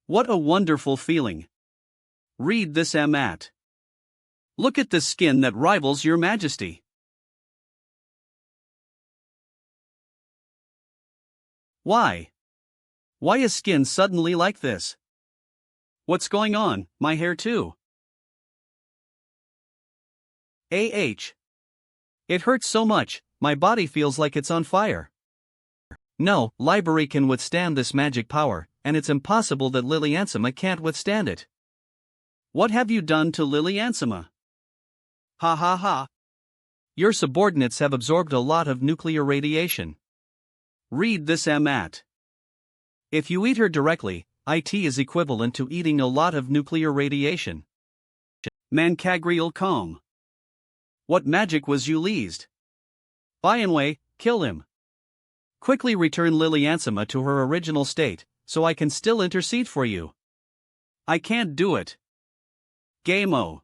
What a wonderful feeling. Read this at Look at this skin that rivals your Majesty. Why? Why is skin suddenly like this? What's going on, my hair too? It hurts so much, my body feels like it's on fire. No, Library can withstand this magic power, and it's impossible that Liliansima can't withstand it. What have you done to Liliansima? Ha ha ha. Your subordinates have absorbed a lot of nuclear radiation. Read this at If you eat her directly, it is equivalent to eating a lot of nuclear radiation. Mancagrial comb. What magic was you leased? Bianwei, kill him. Quickly return Liliansima to her original state, so I can still intercede for you. I can't do it. Game-o.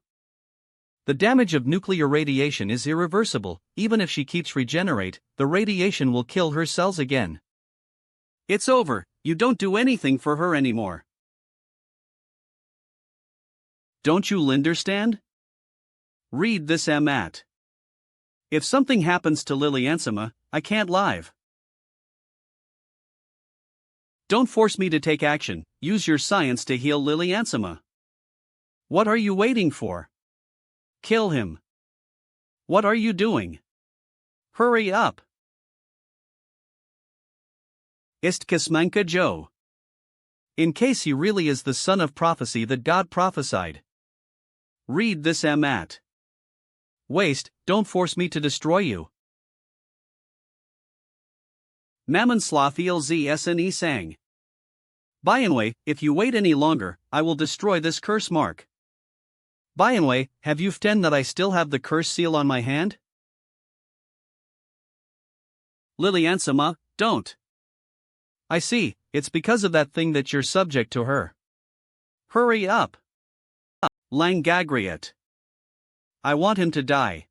The damage of nuclear radiation is irreversible. Even if she keeps regenerate, the radiation will kill her cells again. It's over, you don't do anything for her anymore. Don't you understand? Read this at. If something happens to Liliansima, I can't live. Don't force me to take action, use your science to heal Liliansima. What are you waiting for? Kill him. What are you doing? Hurry up. Ist Kismanka Joe. In case he really is the son of prophecy that God prophesied. Read this at. Waste, don't force me to destroy you. Mammon Sloth Elzsne sang. Bianwei, if you wait any longer, I will destroy this curse mark. Bianwei, have you forgotten that I still have the curse seal on my hand? Liliansima, don't. I see, it's because of that thing that you're subject to her. Hurry up. Langagriat. I want him to die.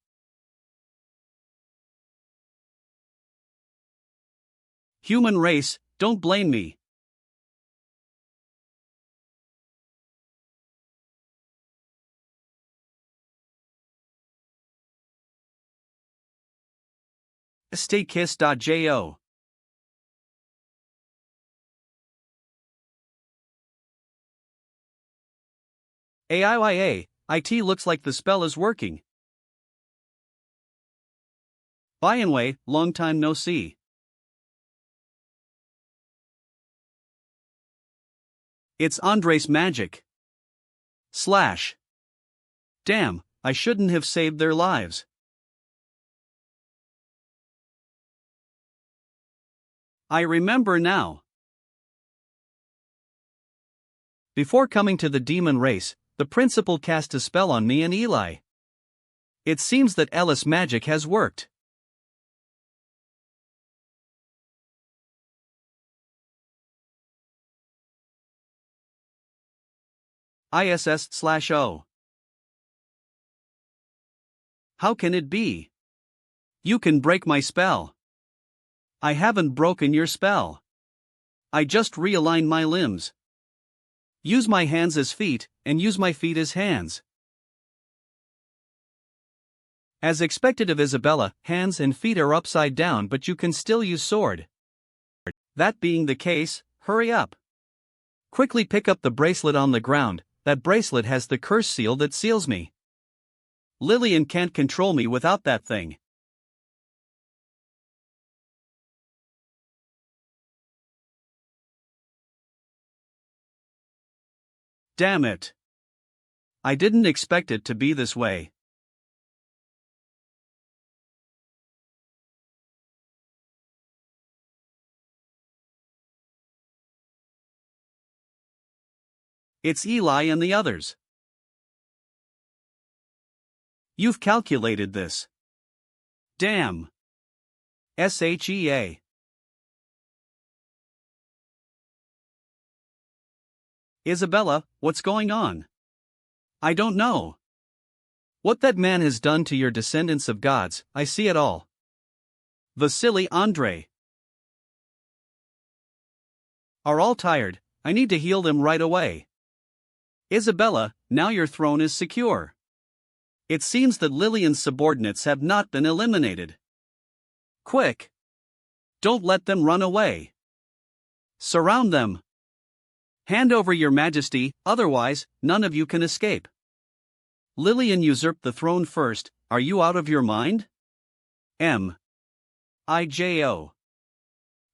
Human race, don't blame me. Statekiss.jo. AIYA, IT looks like the spell is working. Bianwei, long time no see. It's Andres magic. Slash. Damn, I shouldn't have saved their lives. I remember now. Before coming to the demon race, the principal cast a spell on me and Eli. It seems that Ellis magic has worked. ISS/O. How can it be? You can break my spell. I haven't broken your spell. I just realigned my limbs. Use my hands as feet, and use my feet as hands. As expected of Isabella, hands and feet are upside down, but you can still use sword. That being the case, hurry up. Quickly pick up the bracelet on the ground. That bracelet has the curse seal that seals me. Lillian can't control me without that thing. Damn it. I didn't expect it to be this way. It's Eli and the others. You've calculated this. Damn. SHEA. Isabella, what's going on? I don't know. What that man has done to your descendants of gods, I see it all. Vasily Andre. Are all tired, I need to heal them right away. Isabella, now your throne is secure. It seems that Lillian's subordinates have not been eliminated. Quick! Don't let them run away. Surround them. Hand over your majesty, otherwise, none of you can escape. Lillian usurped the throne first, are you out of your mind? M.I.J.O.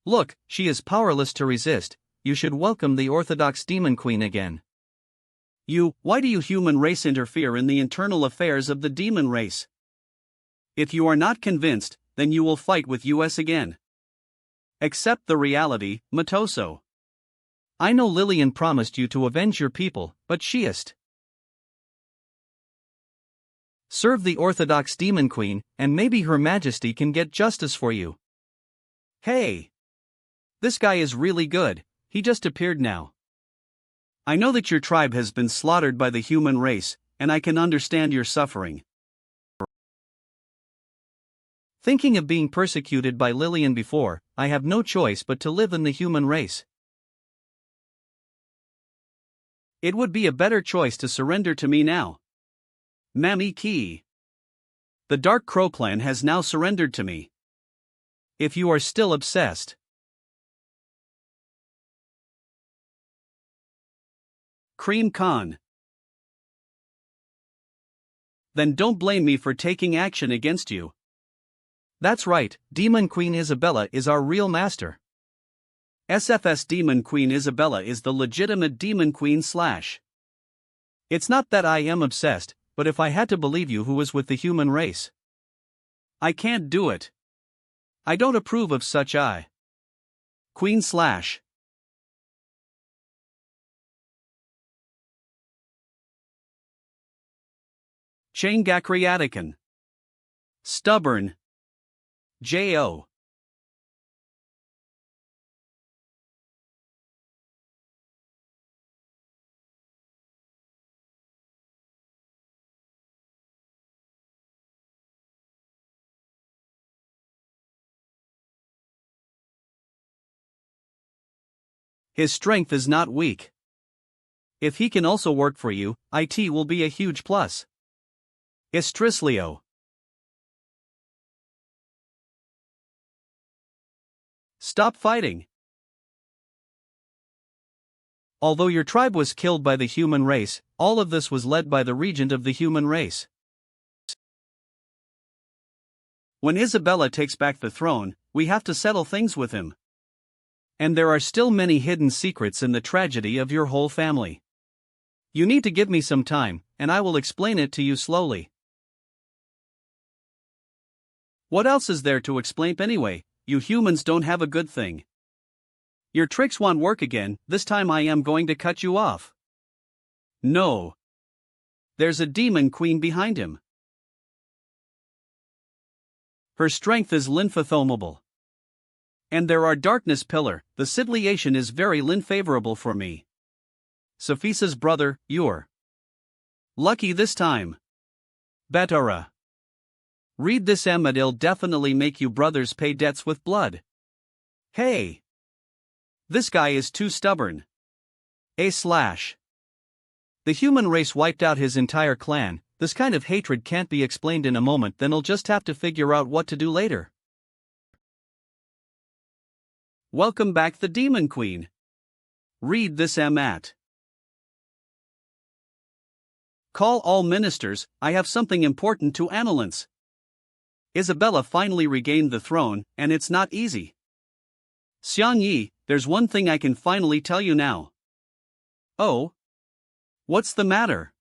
Look, she is powerless to resist, you should welcome the Orthodox Demon Queen again. Why do you human race interfere in the internal affairs of the demon race? If you are not convinced, then you will fight with us again. Accept the reality, Matoso. I know Lillian promised you to avenge your people, but she ist. Serve the Orthodox Demon Queen, and maybe Her Majesty can get justice for you. Hey! This guy is really good, he just appeared now. I know that your tribe has been slaughtered by the human race, and I can understand your suffering. Thinking of being persecuted by Lillian before, I have no choice but to live in the human race. It would be a better choice to surrender to me now. Mammy Key. The Dark Crow clan has now surrendered to me. If you are still obsessed. Cream Khan. Then don't blame me for taking action against you. That's right, Demon Queen Isabella is our real master. SFS Demon Queen Isabella is the legitimate Demon Queen / It's not that I am obsessed, but if I had to believe you who was with the human race. I can't do it. I don't approve of such Queen / Changakriatican. Stubborn. J.O. His strength is not weak. If he can also work for you, it will be a huge plus. Istrislio. Stop fighting. Although your tribe was killed by the human race, all of this was led by the regent of the human race. When Isabella takes back the throne, we have to settle things with him. And there are still many hidden secrets in the tragedy of your whole family. You need to give me some time, and I will explain it to you slowly. What else is there to explain anyway? You humans don't have a good thing. Your tricks won't work again, this time I am going to cut you off. No. There's a demon queen behind him. Her strength is lymphothomable. And there are darkness pillar, the situation is very favorable for me. Sophisa's brother, you're lucky this time. Betara. Read this and it'll definitely make you brothers pay debts with blood. Hey! This guy is too stubborn. The human race wiped out his entire clan. This kind of hatred can't be explained in a moment, then I'll just have to figure out what to do later. Welcome back the Demon Queen. Read this at. Call all ministers, I have something important to announce. Isabella finally regained the throne, and it's not easy. Xiang Yi, there's one thing I can finally tell you now. Oh? What's the matter?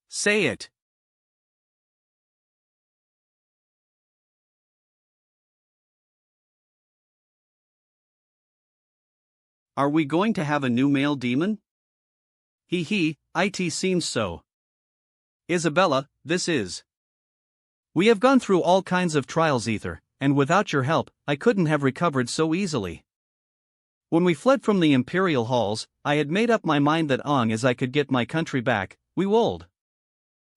Say it. Are we going to have a new male demon? It seems so. Isabella, this is. We have gone through all kinds of trials, Ether, and without your help, I couldn't have recovered so easily. When we fled from the imperial halls, I had made up my mind that long as I could get my country back, we would.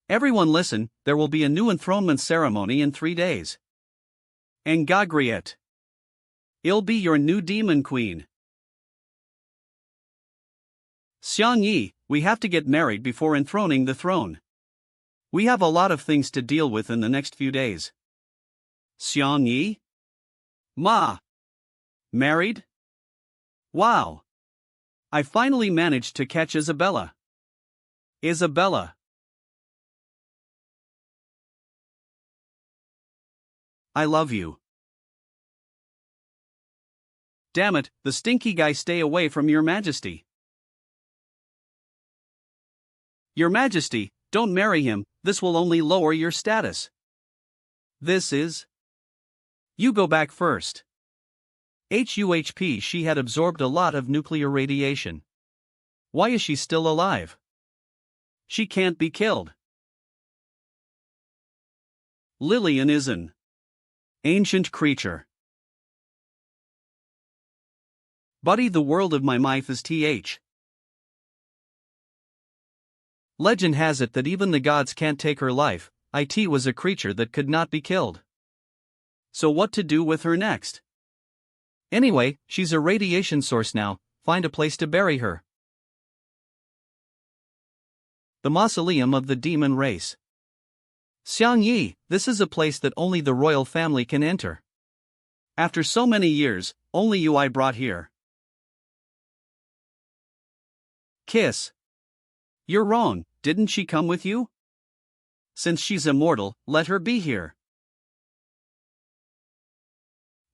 Everyone listen, there will be a new enthronement ceremony in 3 days. Engagriet. I'll be your new demon queen. Xiang Yi, we have to get married before enthroning the throne. We have a lot of things to deal with in the next few days. Xiang Yi? Ma! Married? Wow! I finally managed to catch Isabella. Isabella. I love you. Damn it, the stinky guy, stay away from your majesty. Your majesty, don't marry him, this will only lower your status. This is. You go back first. HUHP, she had absorbed a lot of nuclear radiation. Why is she still alive? She can't be killed. Lillian is an ancient creature. Buddy, the world of my life is th. Legend has it that even the gods can't take her life. It was a creature that could not be killed. So what to do with her next? Anyway, she's a radiation source now, find a place to bury her. The mausoleum of the demon race. Xiang Yi, this is a place that only the royal family can enter. After so many years, only you I brought here. Kiss. You're wrong, didn't she come with you? Since she's immortal, let her be here.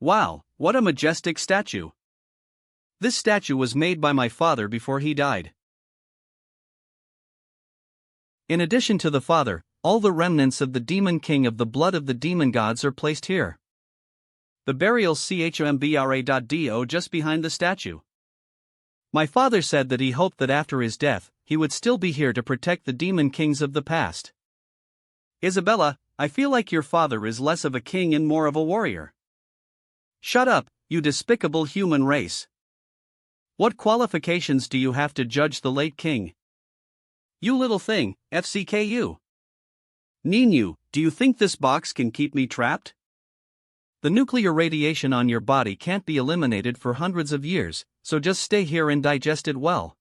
Wow, what a majestic statue. This statue was made by my father before he died. In addition to the father, all the remnants of the demon king of the blood of the demon gods are placed here. The burial chmbra.do just behind the statue. My father said that he hoped that after his death, he would still be here to protect the demon kings of the past. Isabella, I feel like your father is less of a king and more of a warrior. Shut up, you despicable human race. What qualifications do you have to judge the late king? You little thing, FCKU. Ninu, do you think this box can keep me trapped? The nuclear radiation on your body can't be eliminated for hundreds of years, so just stay here and digest it well.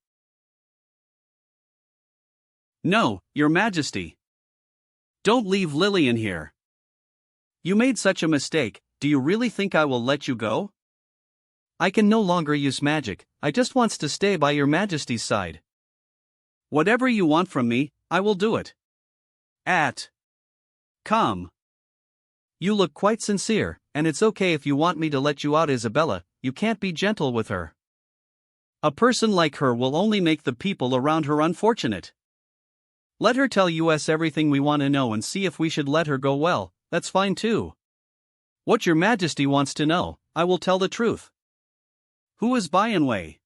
No, Your Majesty. Don't leave Lillian here. You made such a mistake, do you really think I will let you go? I can no longer use magic, I just wants to stay by Your Majesty's side. Whatever you want from me, I will do it. Come. You look quite sincere, and it's okay if you want me to let you out, Isabella, you can't be gentle with her. A person like her will only make the people around her unfortunate. Let her tell us everything we want to know and see if we should let her go. Well, that's fine too. What Your Majesty wants to know, I will tell the truth. Who is Bianwei?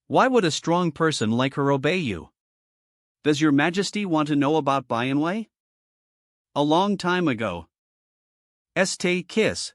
Why would a strong person like her obey you? Does Your Majesty want to know about Bianwei? A long time ago. Este kiss.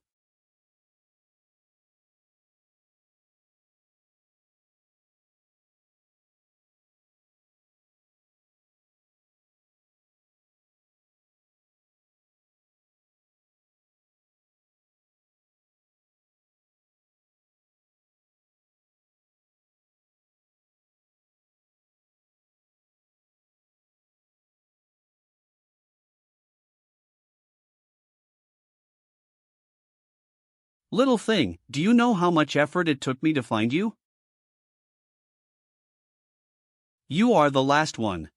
Little thing, do you know how much effort it took me to find you? You are the last one.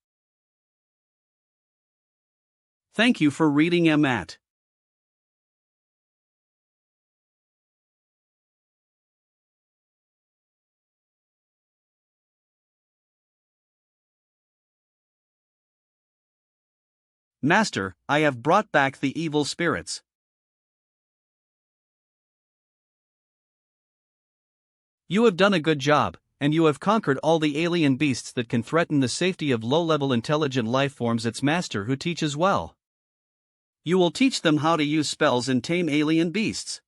Thank you for reading Amat. Master, I have brought back the evil spirits. You have done a good job, and you have conquered all the alien beasts that can threaten the safety of low-level intelligent life forms. It's Master who teaches well. You will teach them how to use spells and tame alien beasts.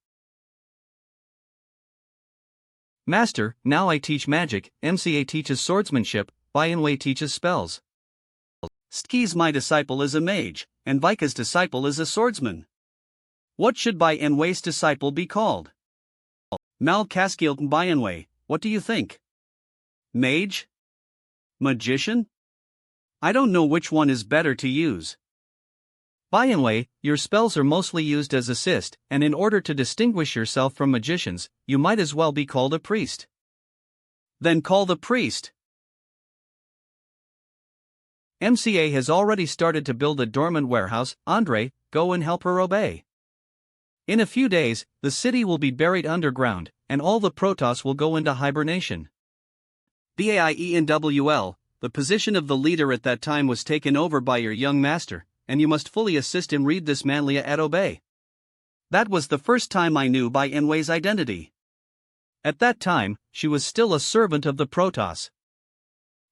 Master, now I teach magic, MCA teaches swordsmanship, Bianwei teaches spells. Ski's my disciple is a mage, and Vika's disciple is a swordsman. What should Bianwei's disciple be called? Mal Kaskilt Bianwei, what do you think? Mage? Magician? I don't know which one is better to use. Bianwei, your spells are mostly used as assist, and in order to distinguish yourself from magicians, you might as well be called a priest. Then call the priest. MCA has already started to build a dormant warehouse. Andre, go and help her obey. In a few days, the city will be buried underground, and all the Protoss will go into hibernation. BAIENWL, the position of the leader at that time was taken over by your young master, and you must fully assist him read this manlia at obey. That was the first time I knew Bianwei's identity. At that time, she was still a servant of the Protoss.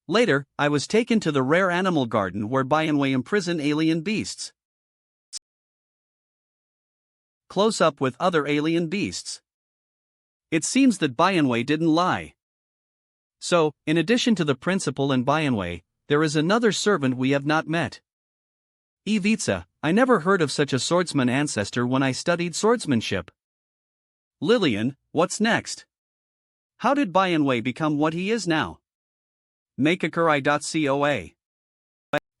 Later, I was taken to the rare animal garden where Bianwei imprisoned alien beasts. close up with other alien beasts. It seems that Bianwei didn't lie. So, in addition to the principal and Bianwei, there is another servant we have not met. Ivica, I never heard of such a swordsman ancestor when I studied swordsmanship. Lillian, what's next? How did Bianwei become what he is now? Makeakurai.coa.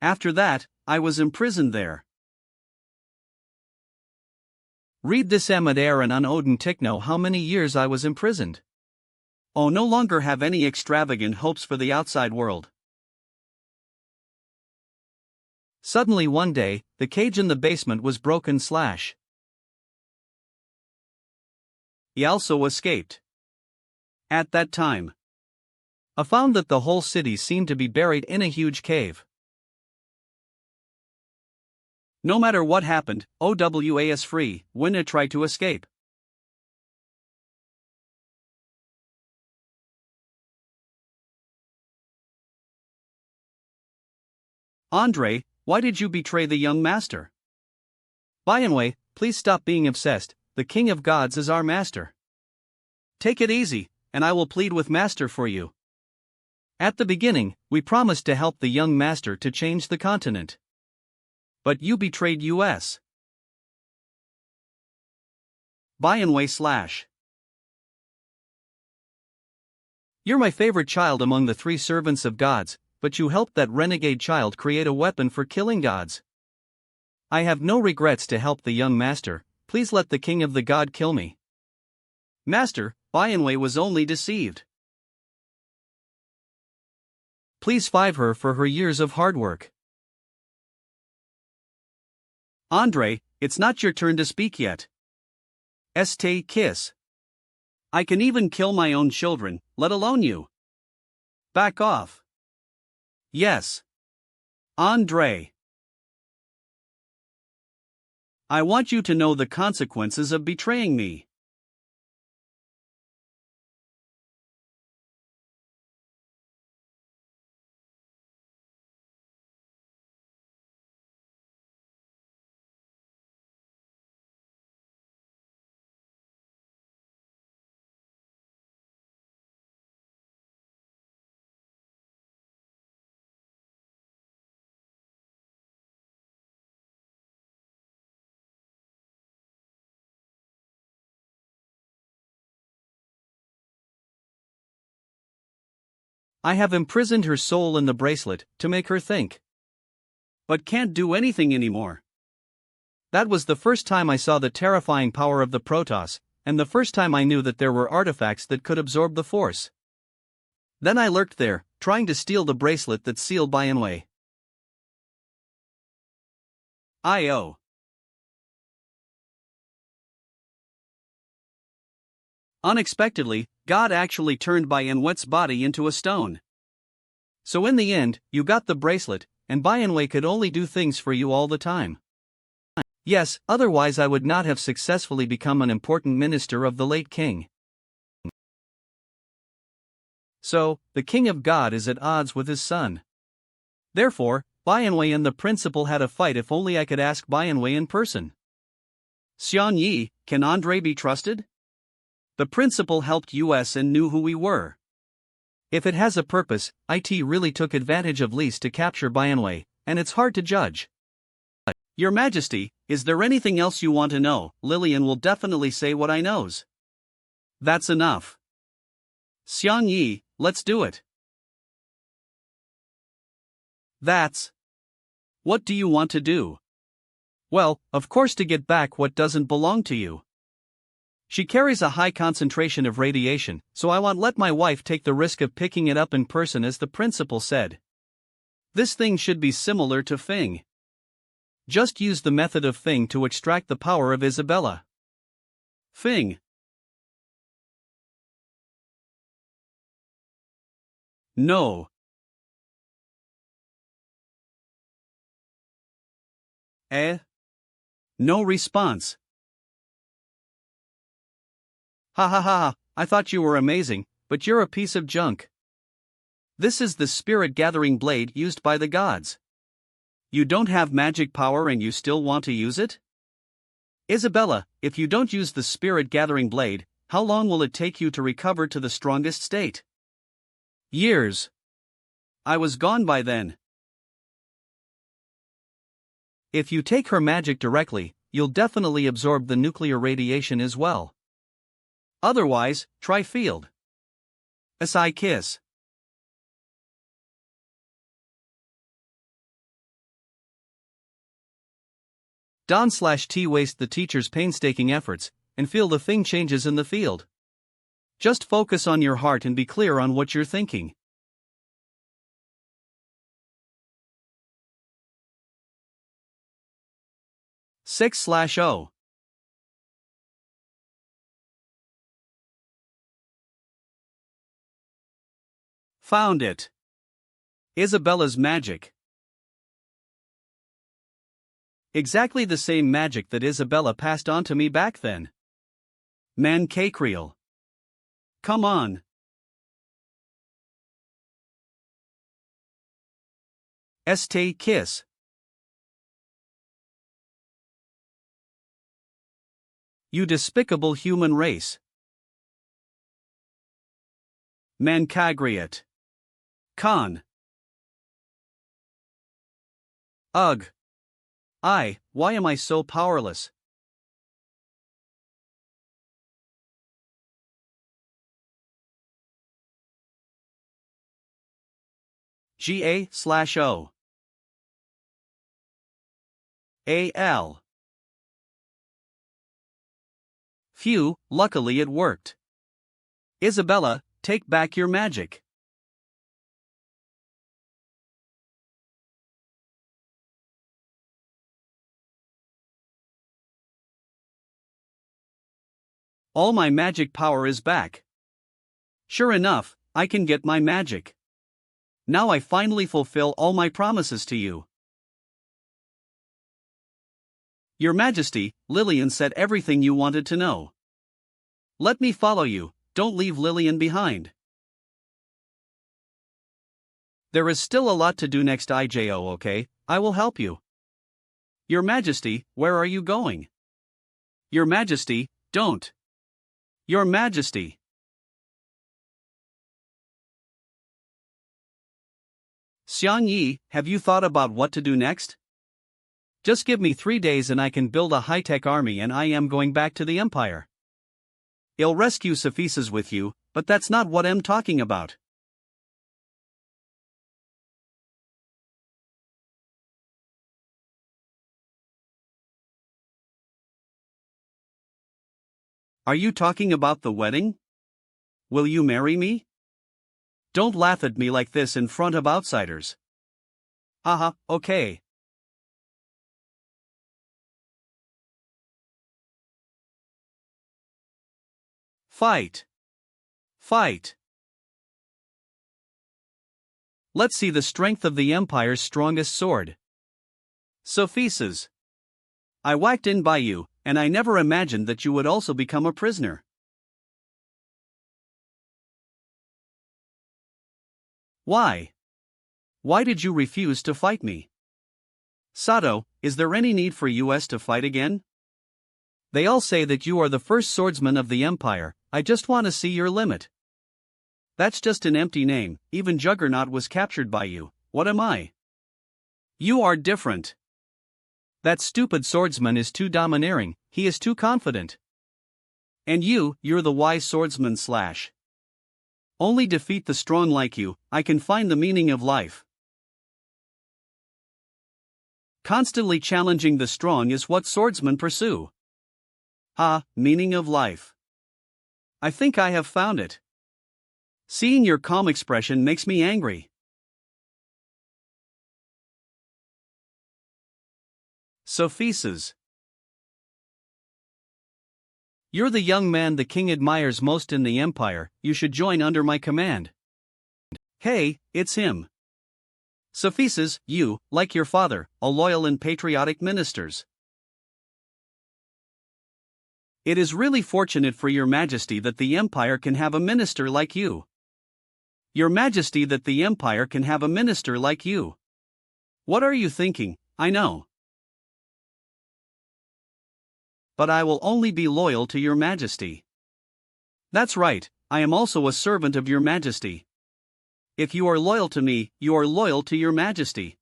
After that, I was imprisoned there. Read this Ahmed Aaron on Odin Tikno how many years I was imprisoned. Oh, no longer have any extravagant hopes for the outside world. Suddenly one day, the cage in the basement was broken / He also escaped. At that time, I found that the whole city seemed to be buried in a huge cave. No matter what happened, OWA is free when I try to escape. Andre, why did you betray the young master? Bianwei, please stop being obsessed, the king of gods is our master. Take it easy, and I will plead with master for you. At the beginning, we promised to help the young master to change the continent. But you betrayed us. Bianwei / You're my favorite child among the 3 servants of gods, but you helped that renegade child create a weapon for killing gods. I have no regrets to help the young master, please let the king of the god kill me. Master, Bianwei was only deceived. Please five her for her years of hard work. Andre, it's not your turn to speak yet. Stay kiss. I can even kill my own children, let alone you. Back off. Yes. Andre. I want you to know the consequences of betraying me. I have imprisoned her soul in the bracelet to make her think. But can't do anything anymore. That was the first time I saw the terrifying power of the Protoss, and the first time I knew that there were artifacts that could absorb the force. Then I lurked there, trying to steal the bracelet that sealed Bianwei. I.O. Unexpectedly, God actually turned Bianwei's body into a stone. So in the end, you got the bracelet, and Bianwei could only do things for you all the time. Yes, otherwise I would not have successfully become an important minister of the late king. So, the king of God is at odds with his son. Therefore, Bianwei and the principal had a fight. If only I could ask Bianwei in person. Xian Yi, can Andre be trusted? The principal helped us and knew who we were. If it has a purpose, it really took advantage of Lise to capture Bianwei, and it's hard to judge. Your Majesty, is there anything else you want to know? Lillian will definitely say what I knows. That's enough. Xian Yi, let's do it. That's. What do you want to do? Well, of course to get back what doesn't belong to you. She carries a high concentration of radiation, so I won't let my wife take the risk of picking it up in person, as the principal said. This thing should be similar to Fing. Just use the method of Fing to extract the power of Isabella. Fing. No. No response. Ha ha ha, I thought you were amazing, but you're a piece of junk. This is the spirit-gathering blade used by the gods. You don't have magic power and you still want to use it? Isabella, if you don't use the spirit-gathering blade, how long will it take you to recover to the strongest state? Years. I was gone by then. If you take her magic directly, you'll definitely absorb the nuclear radiation as well. Otherwise, try field. Asai kiss. Don/T waste the teacher's painstaking efforts, and feel the thing changes in the field. Just focus on your heart and be clear on what you're thinking. (6/0) Found it. Isabella's magic. Exactly the same magic that Isabella passed on to me back then. Mangacaps. Come on. Stay kiss. You despicable human race. Mancagriat. Con. Ugh. Why am I so powerless? GA/O. AL. Phew, luckily it worked. Isabella, take back your magic. All my magic power is back. Sure enough, I can get my magic. Now I finally fulfill all my promises to you. Your Majesty, Lillian said everything you wanted to know. Let me follow you, don't leave Lillian behind. There is still a lot to do next IJO, okay? I will help you. Your Majesty, where are you going? Your Majesty, don't. Your Majesty. Xiang Yi, have you thought about what to do next? Just give me 3 days and I can build a high-tech army and I am going back to the Empire. I'll rescue Cephesus with you, but that's not what I'm talking about. Are you talking about the wedding? Will you marry me? Don't laugh at me like this in front of outsiders. Haha, okay. Fight. Fight. Let's see the strength of the Empire's strongest sword. Cephesus. I whacked in by you, and I never imagined that you would also become a prisoner. Why? Why did you refuse to fight me? Sato, is there any need for us to fight again? They all say that you are the first swordsman of the Empire, I just want to see your limit. That's just an empty name, even Juggernaut was captured by you, what am I? You are different. That stupid swordsman is too domineering, he is too confident. And you're the wise swordsman / Only defeat the strong like you, I can find the meaning of life. Constantly challenging the strong is what swordsmen pursue. Meaning of life. I think I have found it. Seeing your calm expression makes me angry. Cephesus. You're the young man the king admires most in the Empire, you should join under my command. Hey, it's him. Cephesus, you, like your father, a loyal and patriotic ministers. It is really fortunate for your Majesty that the Empire can have a minister like you. Your Majesty, that the Empire can have a minister like you. What are you thinking? I know. but I will only be loyal to your majesty. That's right, I am also a servant of your majesty. If you are loyal to me, you are loyal to your majesty.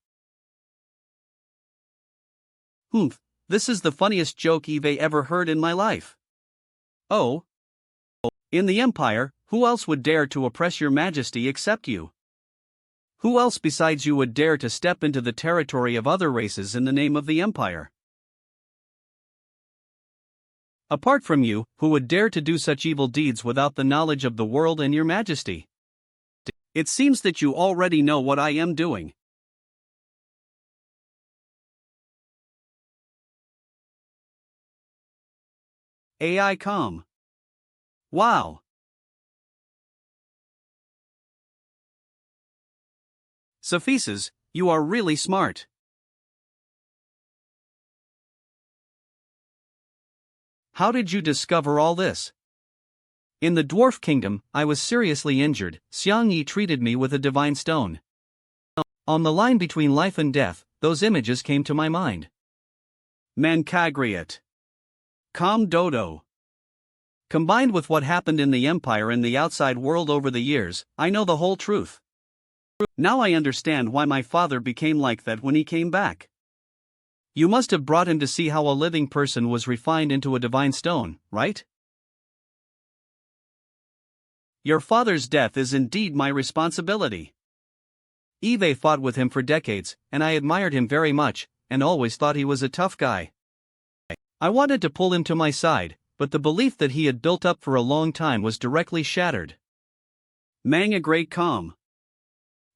Humph, this is the funniest joke I've ever heard in my life. Oh. In the Empire, who else would dare to oppress your majesty except you? Who else besides you would dare to step into the territory of other races in the name of the Empire? Apart from you, who would dare to do such evil deeds without the knowledge of the world and your majesty? It seems that you already know what I am doing. AI com. Wow. Sophises, you are really smart. How did you discover all this? In the Dwarf Kingdom, I was seriously injured. Xiang Yi treated me with a divine stone. On the line between life and death, those images came to my mind. Mancagriot. Com Dodo. Combined with what happened in the Empire and the outside world over the years, I know the whole truth. Now I understand why my father became like that when he came back. You must have brought him to see how a living person was refined into a divine stone, right? Your father's death is indeed my responsibility. Eve fought with him for decades, and I admired him very much, and always thought he was a tough guy. I wanted to pull him to my side, but the belief that he had built up for a long time was directly shattered. Manga Great Calm.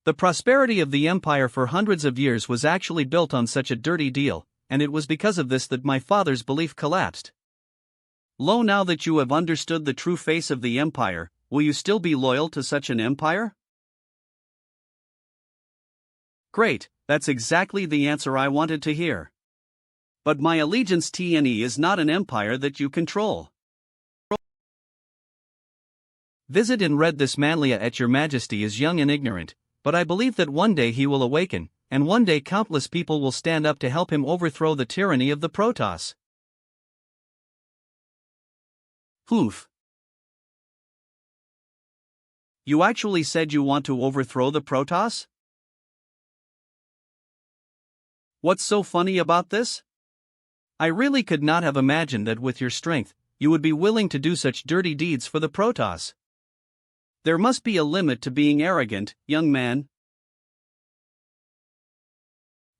The prosperity of the empire for hundreds of years was actually built on such a dirty deal, and it was because of this that my father's belief collapsed. Lo, now that you have understood the true face of the empire, will you still be loyal to such an empire? Great, that's exactly the answer I wanted to hear. But my allegiance TNE is not an empire that you control. Visit and read this Manlia at your majesty is young and ignorant, but I believe that one day he will awaken, and one day countless people will stand up to help him overthrow the tyranny of the Protoss. Hoof. You actually said you want to overthrow the Protoss? What's so funny about this? I really could not have imagined that with your strength, you would be willing to do such dirty deeds for the Protoss. There must be a limit to being arrogant, young man.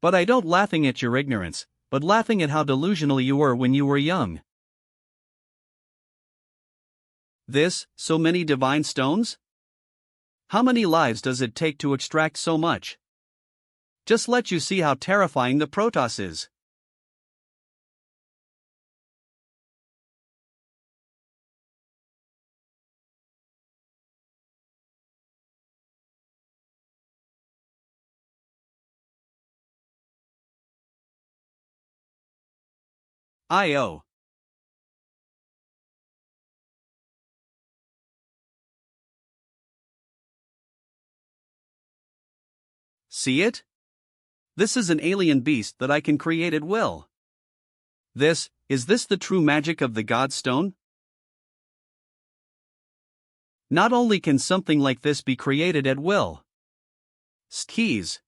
But I don't laughing at your ignorance, but laughing at how delusional you were when you were young. This, so many divine stones? How many lives does it take to extract so much? Just let you see how terrifying the Protoss is. I.O. See it? This is an alien beast that I can create at will. Is this the true magic of the God Stone? Not only can something like this be created at will. Skis.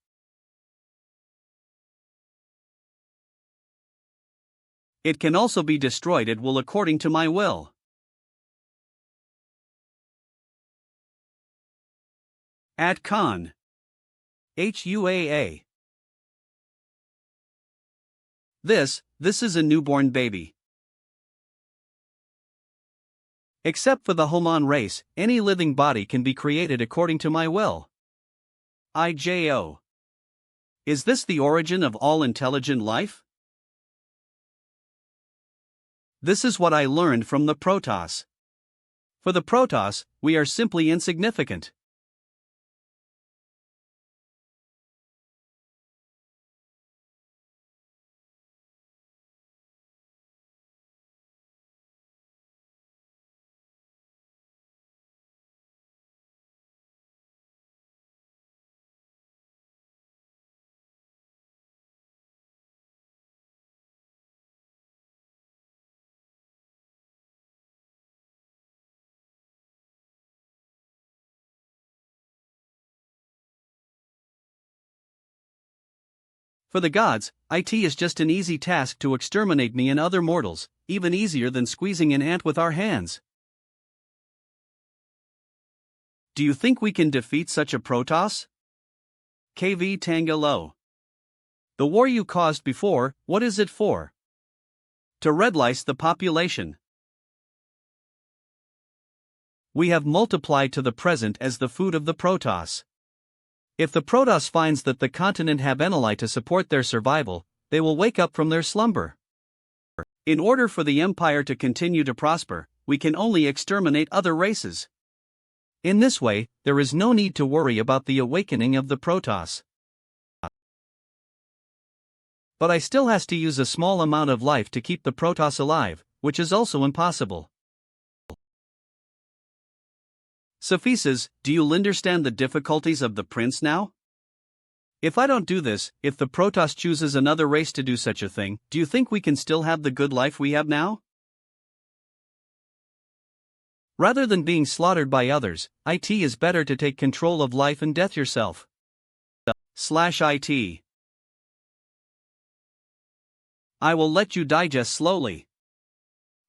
It can also be destroyed at will according to my will. At Khan. HUAA. This is a newborn baby. Except for the Homan race, any living body can be created according to my will. IJO. Is this the origin of all intelligent life? This is what I learned from the Protoss. For the Protoss, we are simply insignificant. For the gods, it is just an easy task to exterminate me and other mortals, even easier than squeezing an ant with our hands. Do you think we can defeat such a Protoss? KV Tangalo. The war you caused before, what is it for? To red lice the population. We have multiplied to the present as the food of the Protoss. If the Protoss finds that the continent have eneli to support their survival, they will wake up from their slumber. In order for the Empire to continue to prosper, we can only exterminate other races. In this way, there is no need to worry about the awakening of the Protoss. But I still has to use a small amount of life to keep the Protoss alive, which is also impossible. Sophises, do you understand the difficulties of the prince now? If I don't do this, if the Protoss chooses another race to do such a thing, do you think we can still have the good life we have now? Rather than being slaughtered by others, it is better to take control of life and death yourself. /it. I will let you digest slowly.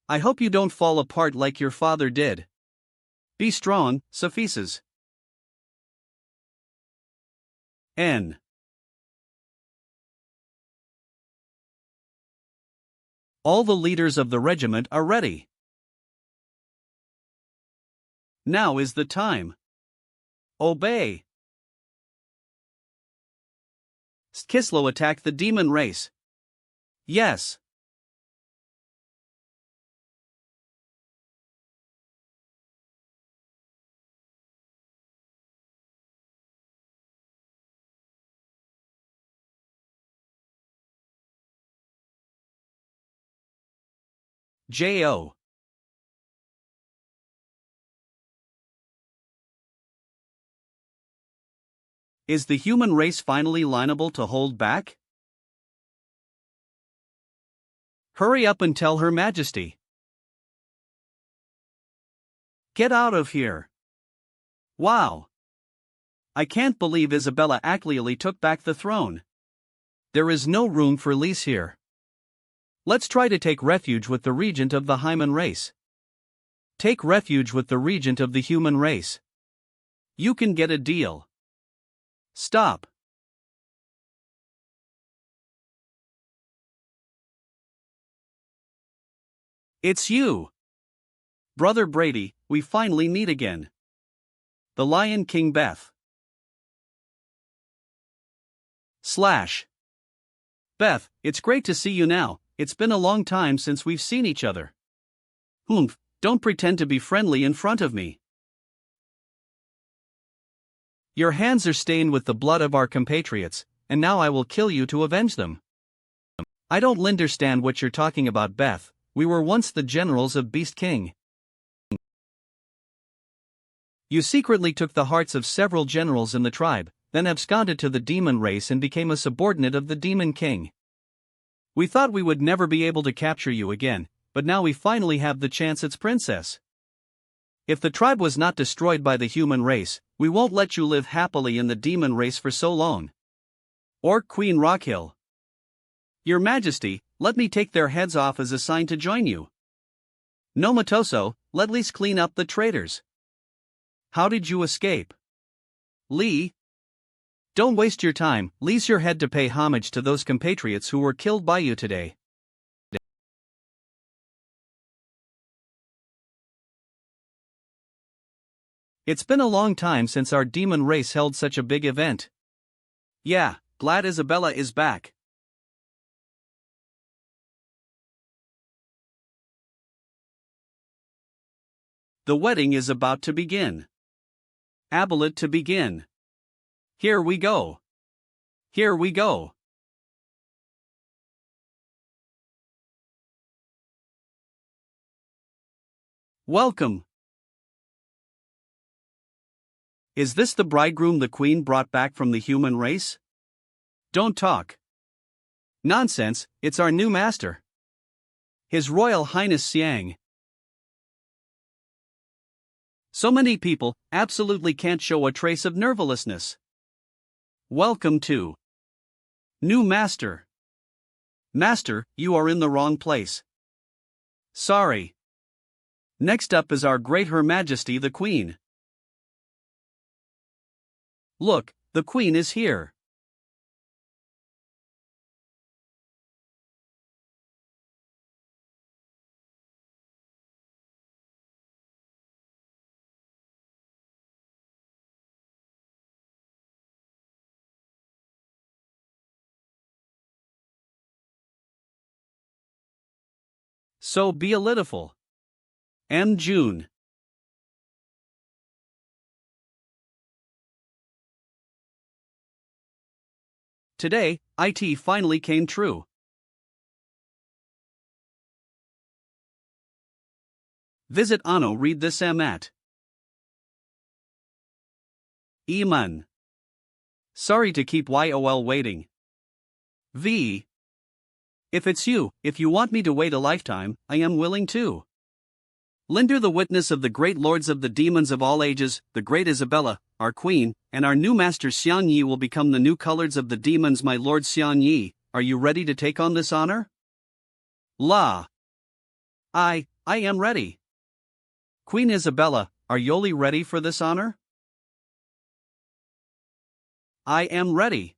I hope you don't fall apart like your father did. Be strong, Sophises. N. All the leaders of the regiment are ready. Now is the time. Obey. Kislo attack the demon race. Yes. J.O. Is the human race finally liable to hold back? Hurry up and tell Her Majesty. Get out of here. Wow. I can't believe Isabella actually took back the throne. There is no room for Lise here. Let's try to take refuge with the regent of the human race. Take refuge with the regent of the human race. You can get a deal. Stop. It's you. Brother Brady, we finally meet again. The Lion King Beth. Beth, it's great to see you now. It's been a long time since we've seen each other. Humph, don't pretend to be friendly in front of me. Your hands are stained with the blood of our compatriots, and now I will kill you to avenge them. I don't understand what you're talking about, Beth. We were once the generals of Beast King. You secretly took the hearts of several generals in the tribe, then absconded to the demon race and became a subordinate of the Demon King. We thought we would never be able to capture you again, but now we finally have the chance as princess. If the tribe was not destroyed by the human race, we won't let you live happily in the demon race for so long. Or Queen Rockhill. Your Majesty, let me take their heads off as a sign to join you. No Matoso, let Lise clean up the traitors. How did you escape? Lee? Don't waste your time, Lise your head to pay homage to those compatriots who were killed by you today. It's been a long time since our demon race held such a big event. Yeah, glad Isabella is back. The wedding is about to begin. Abelate to begin. Here we go. Here we go. Welcome. Is this the bridegroom the queen brought back from the human race? Don't talk. Nonsense, it's our new master. His Royal Highness Siang. So many people absolutely can't show a trace of nervousness. Welcome to New master. Master, you are in the wrong place. Sorry. Next up is our great Her Majesty the Queen. Look, the Queen is here. So beautiful. M. June. Today, it finally came true. Visit Ano read this at Eman. Sorry to keep YOL waiting. V. If it's you, if you want me to wait a lifetime, I am willing to. Linder the witness of the great lords of the demons of all ages, the great Isabella, our queen, and our new master Xian Yi will become the new colors of the demons. My lord Xian Yi, are you ready to take on this honor? La. I am ready. Queen Isabella, are Yoli ready for this honor? I am ready.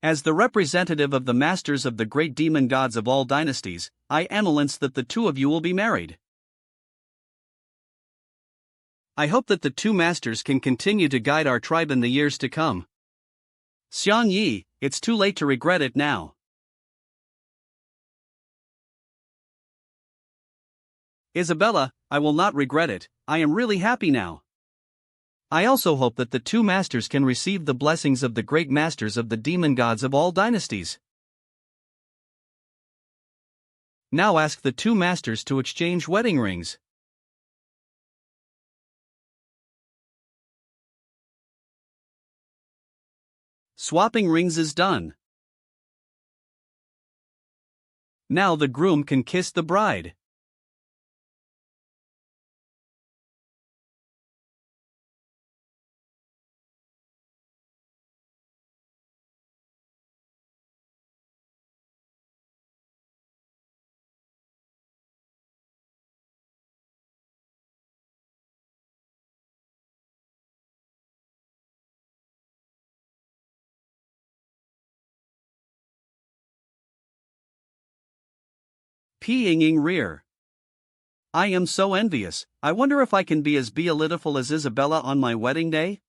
As the representative of the masters of the great demon gods of all dynasties, I announce that the two of you will be married. I hope that the two masters can continue to guide our tribe in the years to come. Xian Yi, it's too late to regret it now. Isabella, I will not regret it, I am really happy now. I also hope that the two masters can receive the blessings of the great masters of the demon gods of all dynasties. Now ask the two masters to exchange wedding rings. Swapping rings is done. Now the groom can kiss the bride. Peeing rear. I am so envious, I wonder if I can be as beautiful as Isabella on my wedding day?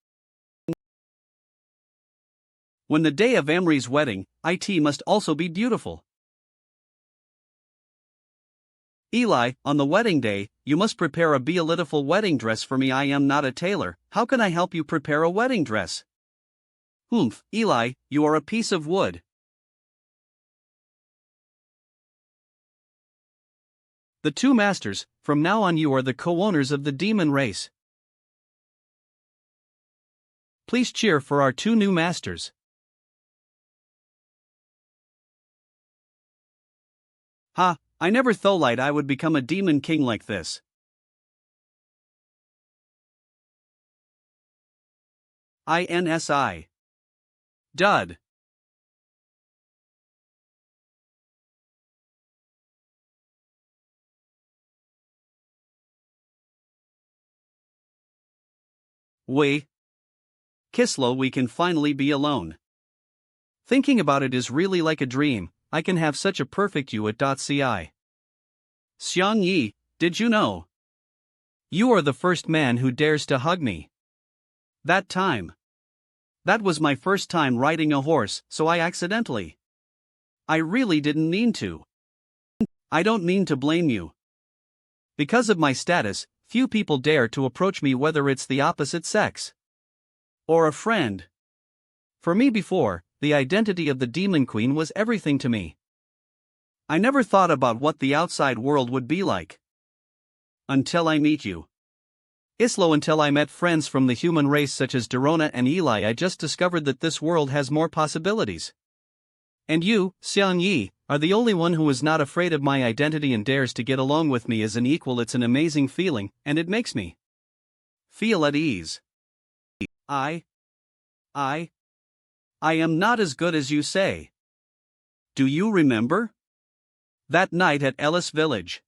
When the day of Amri's wedding, it must also be beautiful. Eli, on the wedding day, you must prepare a beautiful wedding dress for me. I am not a tailor, how can I help you prepare a wedding dress? Oomph, Eli, you are a piece of wood. The two masters, from now on you are the co-owners of the demon race. Please cheer for our two new masters. Ha, I never thought I would become a demon king like this. INSI. Dud. Kislo, we can finally be alone. Thinking about it is really like a dream, I can have such a perfect you at .ci. Xiang Yi, did you know? You are the first man who dares to hug me. That time. That was my first time riding a horse, so I accidentally. I really didn't mean to. I don't mean to blame you. Because of my status, few people dare to approach me, whether it's the opposite sex or a friend. For me before, the identity of the Demon Queen was everything to me. I never thought about what the outside world would be like. Until I meet you. Islo, until I met friends from the human race such as Dorona and Eli, I just discovered that this world has more possibilities. And you, Xian Yi, are the only one who is not afraid of my identity and dares to get along with me as an equal. It's an amazing feeling, and it makes me feel at ease. I I am not as good as you say. Do you remember? That night at Ellis Village.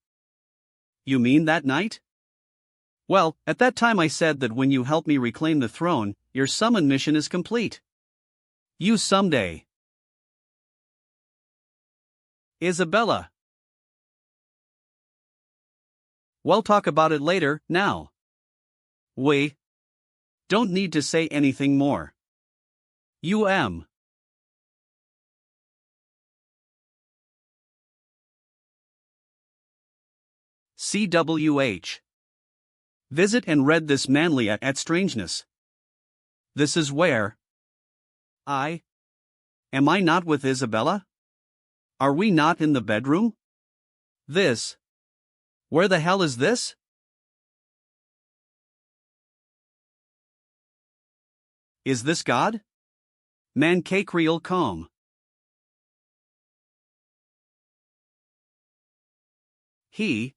You mean that night? Well, at that time I said that when you help me reclaim the throne, your summon mission is complete. You someday. Isabella. We'll talk about it later, now. We don't need to say anything more. CWH. Visit and read this manly at strangeness. This is where. Am I not with Isabella? Are we not in the bedroom? This. Where the hell is this? Is this God? Mancake real calm. He.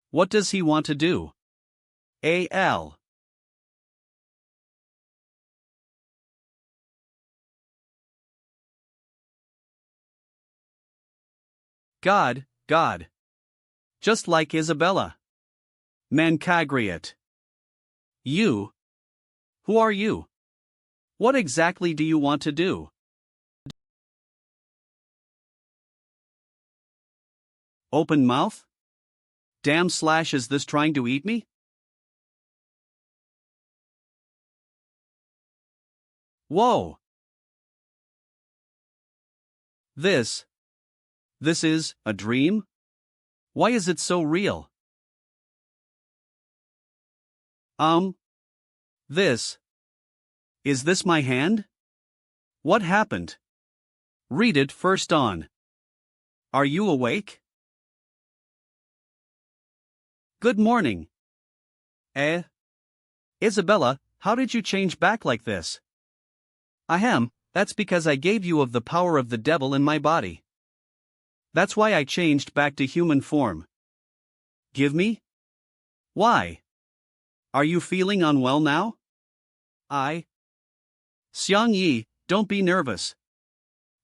What does he want to do? A.L. God. Just like Isabella. Mancagriot. You. Who are you? What exactly do you want to do? Open mouth? Damn / is this trying to eat me? Whoa! This is a dream? Why is it so real? Is this my hand? What happened? Read it first on. Are you awake? Good morning. Isabella, how did you change back like this? That's because I gave you of the power of the devil in my body. That's why I changed back to human form. Give me? Why? Are you feeling unwell now? Xiang Yi, don't be nervous.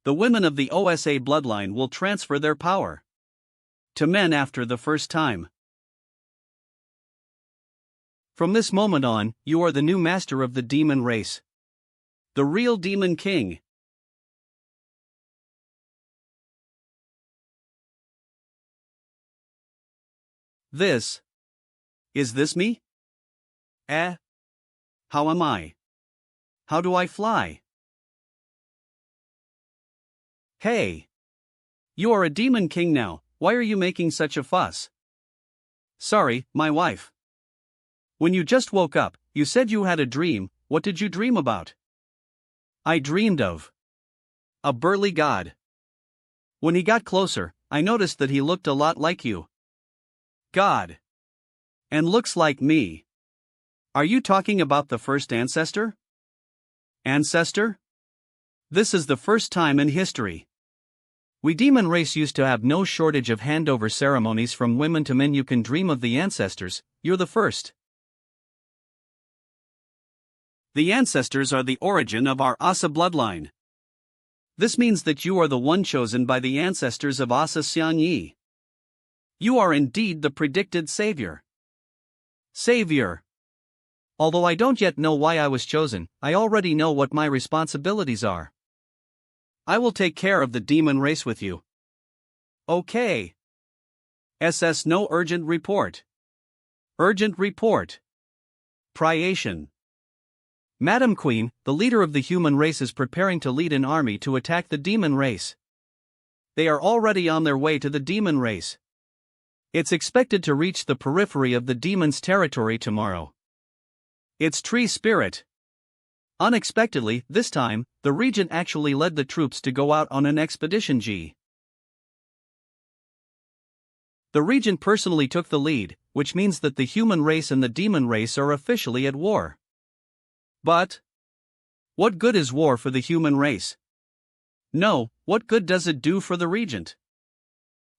The women of the OSA bloodline will transfer their power to men after the first time. From this moment on, you are the new master of the demon race. The real demon king. Is this me? How am I? How do I fly? Hey! You are a demon king now, why are you making such a fuss? Sorry, my wife. When you just woke up, you said you had a dream. What did you dream about? I dreamed of a burly god. When he got closer, I noticed that he looked a lot like you. God. And looks like me. Are you talking about the first ancestor? Ancestor? This is the first time in history. We demon race used to have no shortage of handover ceremonies from women to men. You can dream of the ancestors, you're the first. The ancestors are the origin of our Asa bloodline. This means that you are the one chosen by the ancestors of Asa Xiang Yi. You are indeed the predicted savior. Savior. Although I don't yet know why I was chosen, I already know what my responsibilities are. I will take care of the demon race with you. Okay. SS no urgent report. Urgent report. Priation. Madam Queen, the leader of the human race is preparing to lead an army to attack the demon race. They are already on their way to the demon race. It's expected to reach the periphery of the demon's territory tomorrow. It's tree spirit. Unexpectedly, this time, the Regent actually led the troops to go out on an expedition. The Regent personally took the lead, which means that the human race and the demon race are officially at war. But what good is war for the human race? No, what good does it do for the Regent?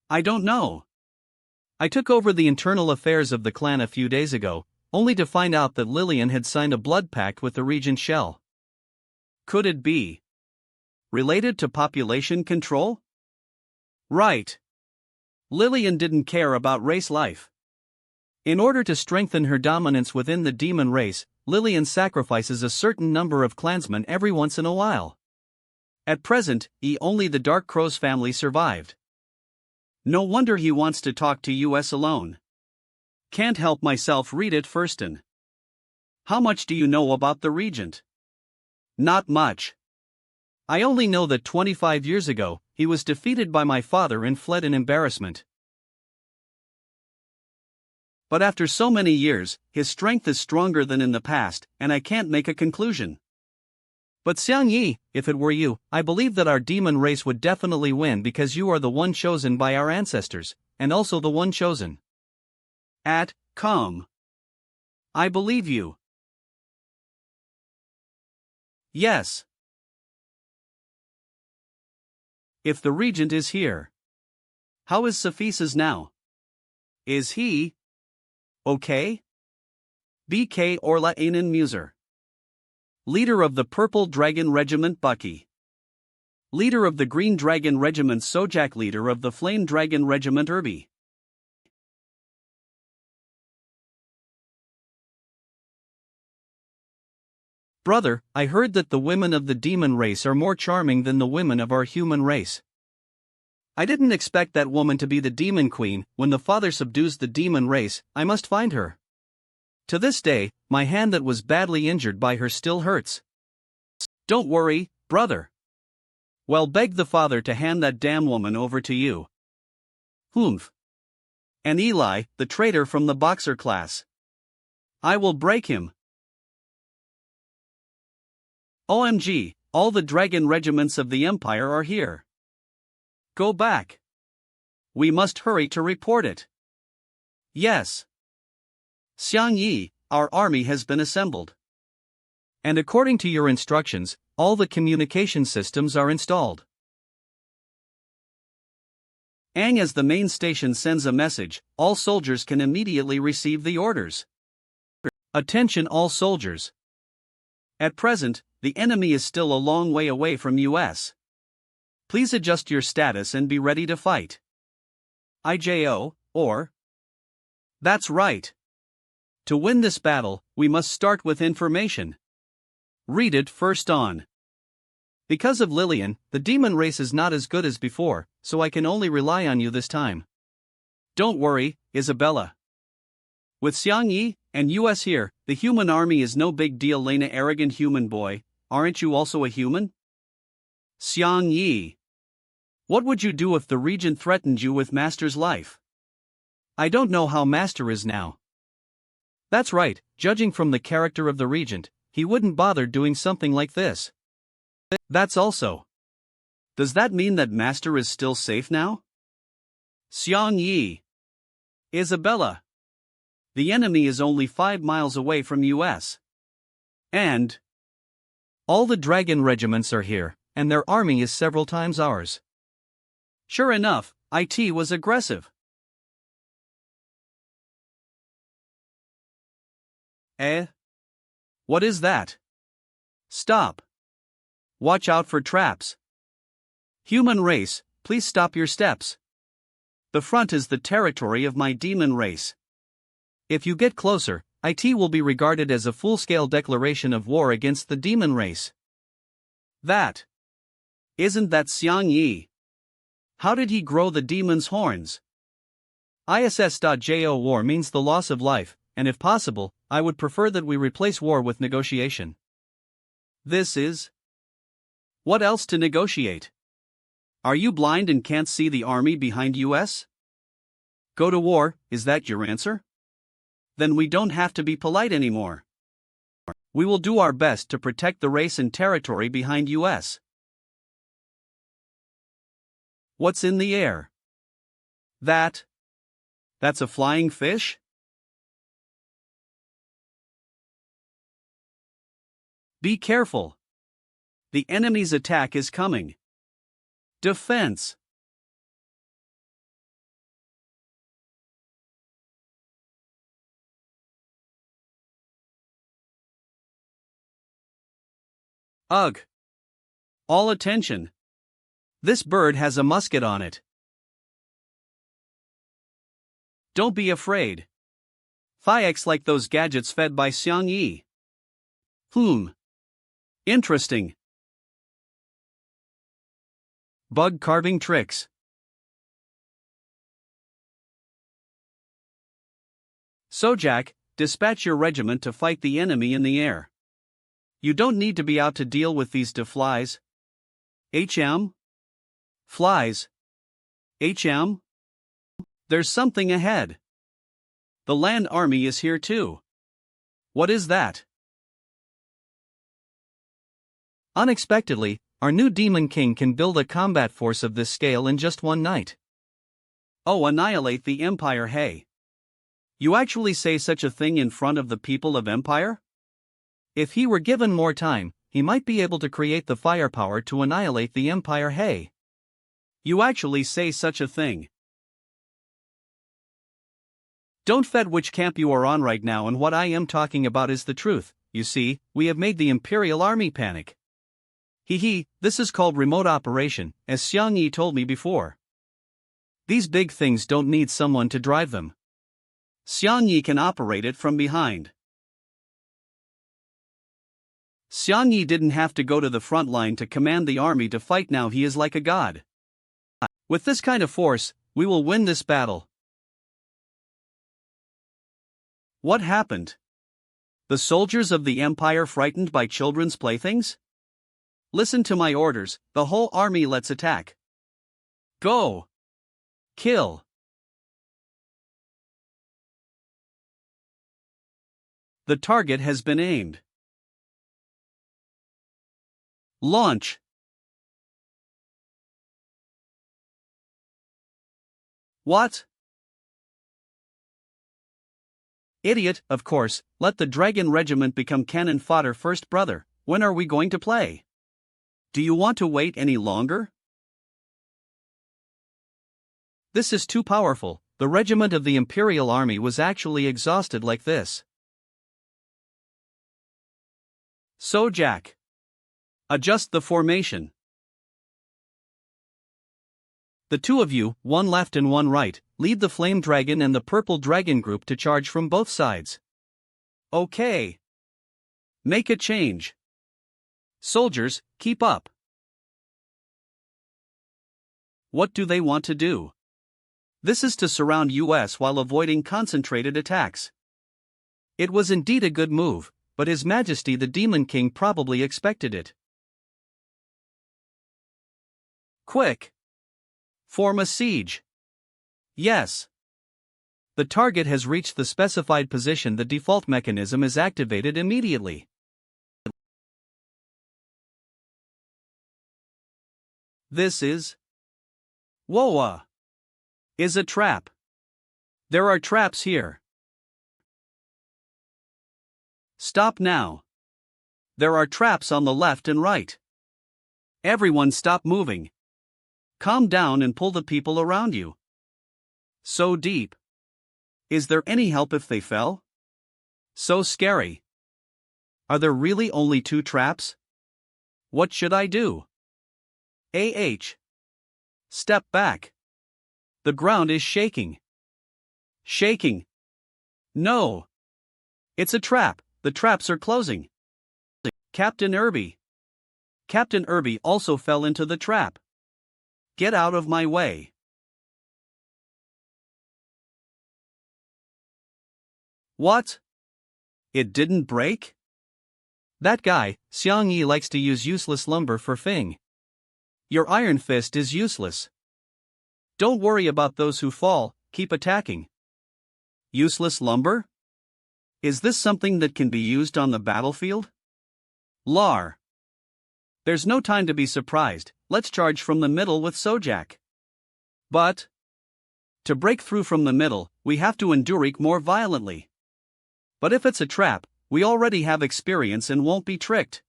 I don't know. I took over the internal affairs of the clan a few days ago, only to find out that Lillian had signed a blood pact with the Regent Shell. Could it be Related to population control? Right. Lillian didn't care about race life. In order to strengthen her dominance within the demon race, Lillian sacrifices a certain number of clansmen every once in a while. At present, only the Dark Crow's family survived. No wonder he wants to talk to us alone. Can't help myself read it firstin. How much do you know about the Regent? Not much. I only know that 25 years ago, he was defeated by my father and fled in embarrassment. But after so many years, his strength is stronger than in the past, and I can't make a conclusion. But Xiang Yi, if it were you, I believe that our demon race would definitely win because you are the one chosen by our ancestors, and also the one chosen. Come. I believe you. Yes. If the Regent is here. How is Cephesus now? Is he okay? BK Orla Anan Muser. Leader of the Purple Dragon Regiment Bucky. Leader of the Green Dragon Regiment Sojak. Leader of the Flame Dragon Regiment Irby. Brother, I heard that the women of the demon race are more charming than the women of our human race. I didn't expect that woman to be the demon queen. When the father subdues the demon race, I must find her. To this day, my hand that was badly injured by her still hurts. Don't worry, brother. Well, beg the father to hand that damn woman over to you. Humph. And Eli, the traitor from the boxer class. I will break him. OMG, all the dragon regiments of the Empire are here. Go back. We must hurry to report it. Yes. Xiang Yi, our army has been assembled. And according to your instructions, all the communication systems are installed. As the main station sends a message, all soldiers can immediately receive the orders. Attention all soldiers. At present, the enemy is still a long way away from us. Please adjust your status and be ready to fight. IJO, or? That's right. To win this battle, we must start with information. Read it first on. Because of Lillian, the demon race is not as good as before, so I can only rely on you this time. Don't worry, Isabella. With Xiang Yi and us here, the human army is no big deal. Lena, arrogant human boy, aren't you also a human? Xiang Yi. What would you do if the Regent threatened you with Master's life? I don't know how Master is now. That's right, judging from the character of the Regent, he wouldn't bother doing something like this. That's also. Does that mean that Master is still safe now? Xiang Yi. Isabella. The enemy is only 5 miles away from us. And all the dragon regiments are here, and their army is several times ours. Sure enough, IT was aggressive. What is that? Stop. Watch out for traps. Human race, please stop your steps. The front is the territory of my demon race. If you get closer, IT will be regarded as a full-scale declaration of war against the demon race. Isn't that Xiang Yi? How did he grow the demon's horns? ISS.JO war means the loss of life, and if possible, I would prefer that we replace war with negotiation. This is? What else to negotiate? Are you blind and can't see the army behind us? Go to war, is that your answer? Then we don't have to be polite anymore. We will do our best to protect the race and territory behind us. What's in the air? That's a flying fish? Be careful. The enemy's attack is coming. Defense. Ugh. All attention. This bird has a musket on it. Don't be afraid. Thiax like those gadgets fed by Xiang Yi. Interesting. Bug carving tricks. Sojak, dispatch your regiment to fight the enemy in the air. You don't need to be out to deal with these flies. Flies. There's something ahead. The land army is here too. What is that? Unexpectedly, our new Demon King can build a combat force of this scale in just one night. Oh, annihilate the Empire, hey. You actually say such a thing in front of the people of Empire? If he were given more time, he might be able to create the firepower to annihilate the Empire, hey. You actually say such a thing. Don't fed which camp you are on right now, and what I am talking about is the truth. You see, we have made the Imperial Army panic. This is called remote operation, as Xiang Yi told me before. These big things don't need someone to drive them. Xiang Yi can operate it from behind. Xiang Yi didn't have to go to the front line to command the army to fight. Now he is like a god. With this kind of force, we will win this battle. What happened? The soldiers of the Empire frightened by children's playthings? Listen to my orders, the whole army, let's attack. Go! Kill! The target has been aimed. Launch! What? Idiot, of course, let the Dragon Regiment become cannon fodder first, brother. When are we going to play? Do you want to wait any longer? This is too powerful. The regiment of the Imperial Army was actually exhausted like this. Sojak. Adjust the formation. The two of you, one left and one right, lead the Flame Dragon and the Purple Dragon group to charge from both sides. Okay. Make a change. Soldiers, keep up. What do they want to do? This is to surround US while avoiding concentrated attacks. It was indeed a good move, but His Majesty the Demon King probably expected it. Quick! Form a siege. Yes. The target has reached the specified position. The default mechanism is activated immediately. This is Woa. Is a trap. There are traps here. Stop now. There are traps on the left and right. Everyone stop moving. Calm down and pull the people around you. So deep. Is there any help if they fell? So scary. Are there really only 2 traps? What should I do? Step back. The ground is shaking. Shaking. No. It's a trap. The traps are closing. Captain Irby. Captain Irby also fell into the trap. Get out of my way. What? It didn't break? That guy, Xiang Yi, likes to use useless lumber for Fing. Your Iron Fist is useless. Don't worry about those who fall, keep attacking. Useless lumber? Is this something that can be used on the battlefield? Lar. There's no time to be surprised, let's charge from the middle with Sojak. But to break through from the middle, we have to endure more violently. But if it's a trap, we already have experience and won't be tricked.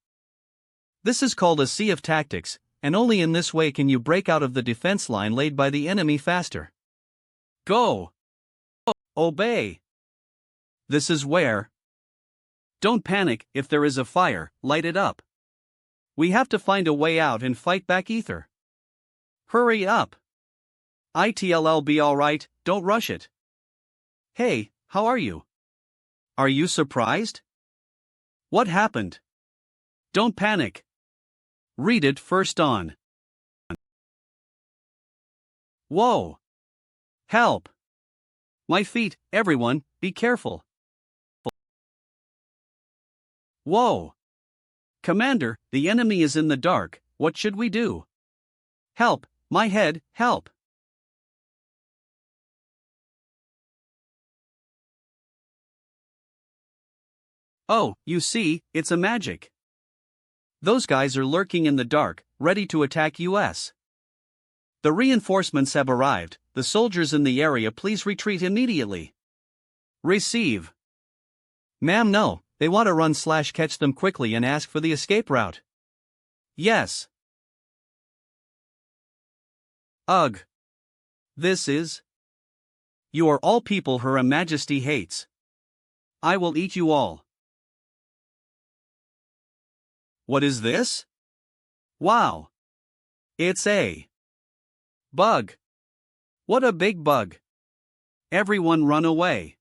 This is called a sea of tactics, and only in this way can you break out of the defense line laid by the enemy faster. Go! Obey! This is where. Don't panic, if there is a fire, light it up. We have to find a way out and fight back ether. Hurry up. It'll be alright, don't rush it. Hey, how are you? Are you surprised? What happened? Don't panic. Read it first on. Whoa! Help! My feet, everyone, be careful. Whoa! Commander, the enemy is in the dark, what should we do? Help, my head, help! Oh, you see, it's a magic. Those guys are lurking in the dark, ready to attack us. The reinforcements have arrived, the soldiers in the area please retreat immediately. Receive. Ma'am, no, they want to run/catch them quickly and ask for the escape route. Yes. Ugh. This is. You are all people Her Majesty hates. I will eat you all. What is this? Wow. It's a bug. What a big bug. Everyone run away.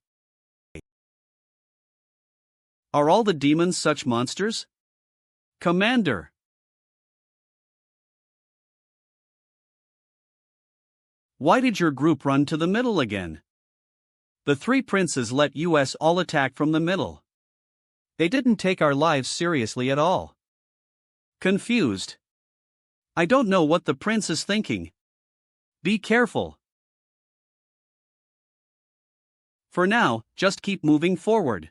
Are all the demons such monsters? Commander. Why did your group run to the middle again? The three princes let us all attack from the middle. They didn't take our lives seriously at all. Confused. I don't know what the prince is thinking. Be careful. For now, just keep moving forward.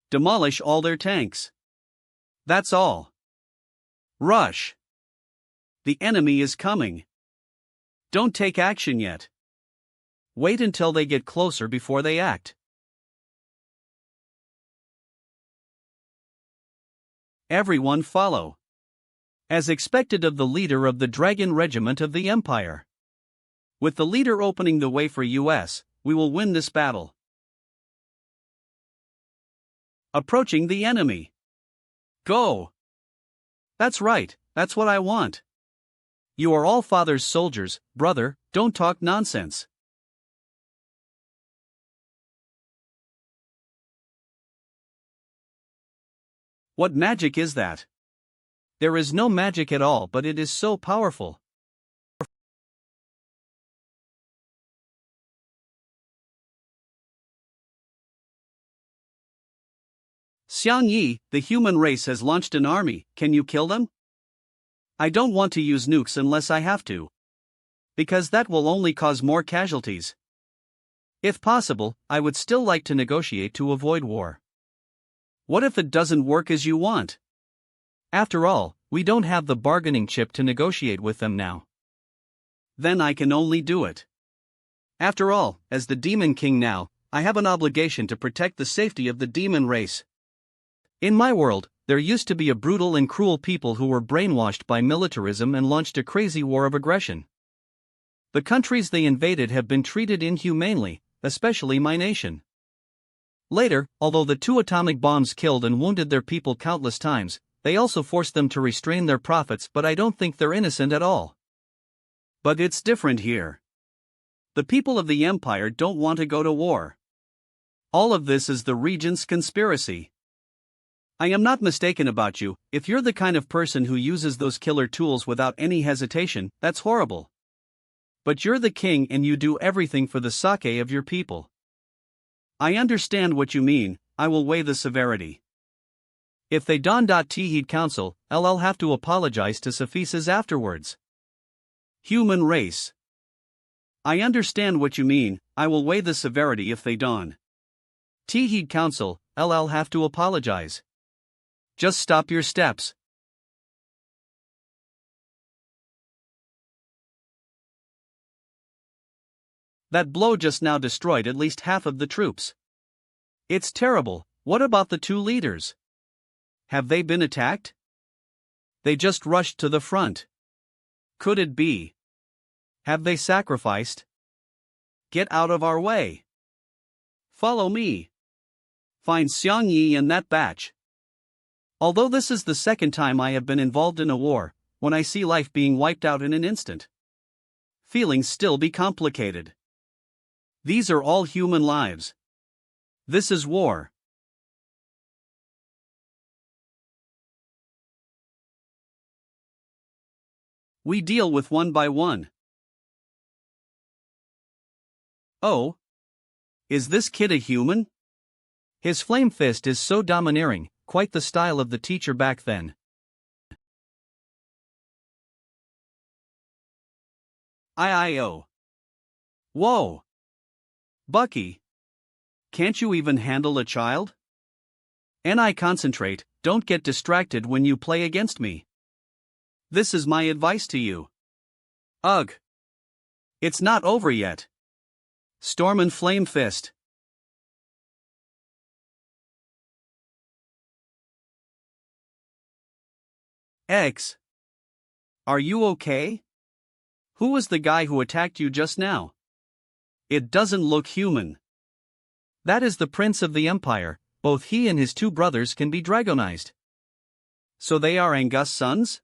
Demolish all their tanks. That's all. Rush. The enemy is coming. Don't take action yet. Wait until they get closer before they act. Everyone follow. As expected of the leader of the Dragon Regiment of the Empire. With the leader opening the way for us, we will win this battle. Approaching the enemy. Go! That's right, that's what I want. You are all father's soldiers, brother, don't talk nonsense. What magic is that? There is no magic at all, but it is so powerful. Xiang Yi, the human race has launched an army, can you kill them? I don't want to use nukes unless I have to. Because that will only cause more casualties. If possible, I would still like to negotiate to avoid war. What if it doesn't work as you want? After all, we don't have the bargaining chip to negotiate with them now. Then I can only do it. After all, as the Demon King now, I have an obligation to protect the safety of the demon race. In my world, there used to be a brutal and cruel people who were brainwashed by militarism and launched a crazy war of aggression. The countries they invaded have been treated inhumanely, especially my nation. Later, although the 2 atomic bombs killed and wounded their people countless times, they also forced them to restrain their profits, but I don't think they're innocent at all. But it's different here. The people of the empire don't want to go to war. All of this is the Regent's conspiracy. I am not mistaken about you, if you're the kind of person who uses those killer tools without any hesitation, that's horrible. But you're the king and you do everything for the sake of your people. I understand what you mean, I will weigh the severity. If they don't heed counsel, I'll have to apologize to Sophises afterwards. Human race. I understand what you mean, I will weigh the severity if they don't heed counsel, I'll have to apologize. Just stop your steps. That blow just now destroyed at least half of the troops. It's terrible. What about the 2 leaders? Have they been attacked? They just rushed to the front. Could it be? Have they sacrificed? Get out of our way. Follow me. Find Xiang Yi and that batch. Although this is the second time I have been involved in a war, when I see life being wiped out in an instant, feelings still be complicated. These are all human lives. This is war. We deal with one by one. Oh? Is this kid a human? His flame fist is so domineering, quite the style of the teacher back then. IIO. Whoa! Bucky! Can't you even handle a child? Concentrate, don't get distracted when you play against me. This is my advice to you. Ugh! It's not over yet. Storm and Flame Fist. X. Are you okay? Who was the guy who attacked you just now? It doesn't look human. That is the Prince of the Empire. Both he and his two brothers can be dragonized. So they are Angus' sons?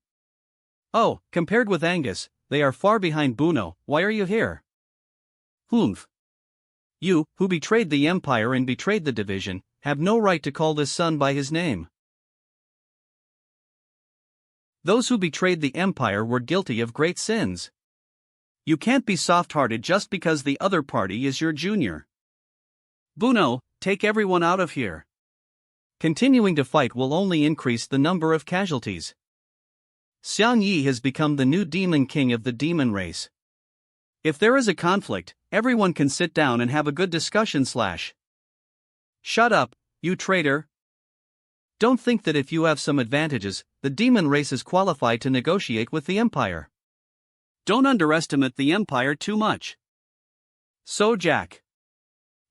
Oh, compared with Angus, they are far behind Buno. Why are you here? Humph. You, who betrayed the Empire and betrayed the division, have no right to call this son by his name. Those who betrayed the Empire were guilty of great sins. You can't be soft-hearted just because the other party is your junior. Buno, take everyone out of here. Continuing to fight will only increase the number of casualties. Xiang Yi has become the new demon king of the demon race. If there is a conflict, everyone can sit down and have a good discussion. Shut up, you traitor. Don't think that if you have some advantages, the demon race is qualified to negotiate with the Empire. Don't underestimate the Empire too much. So Jack.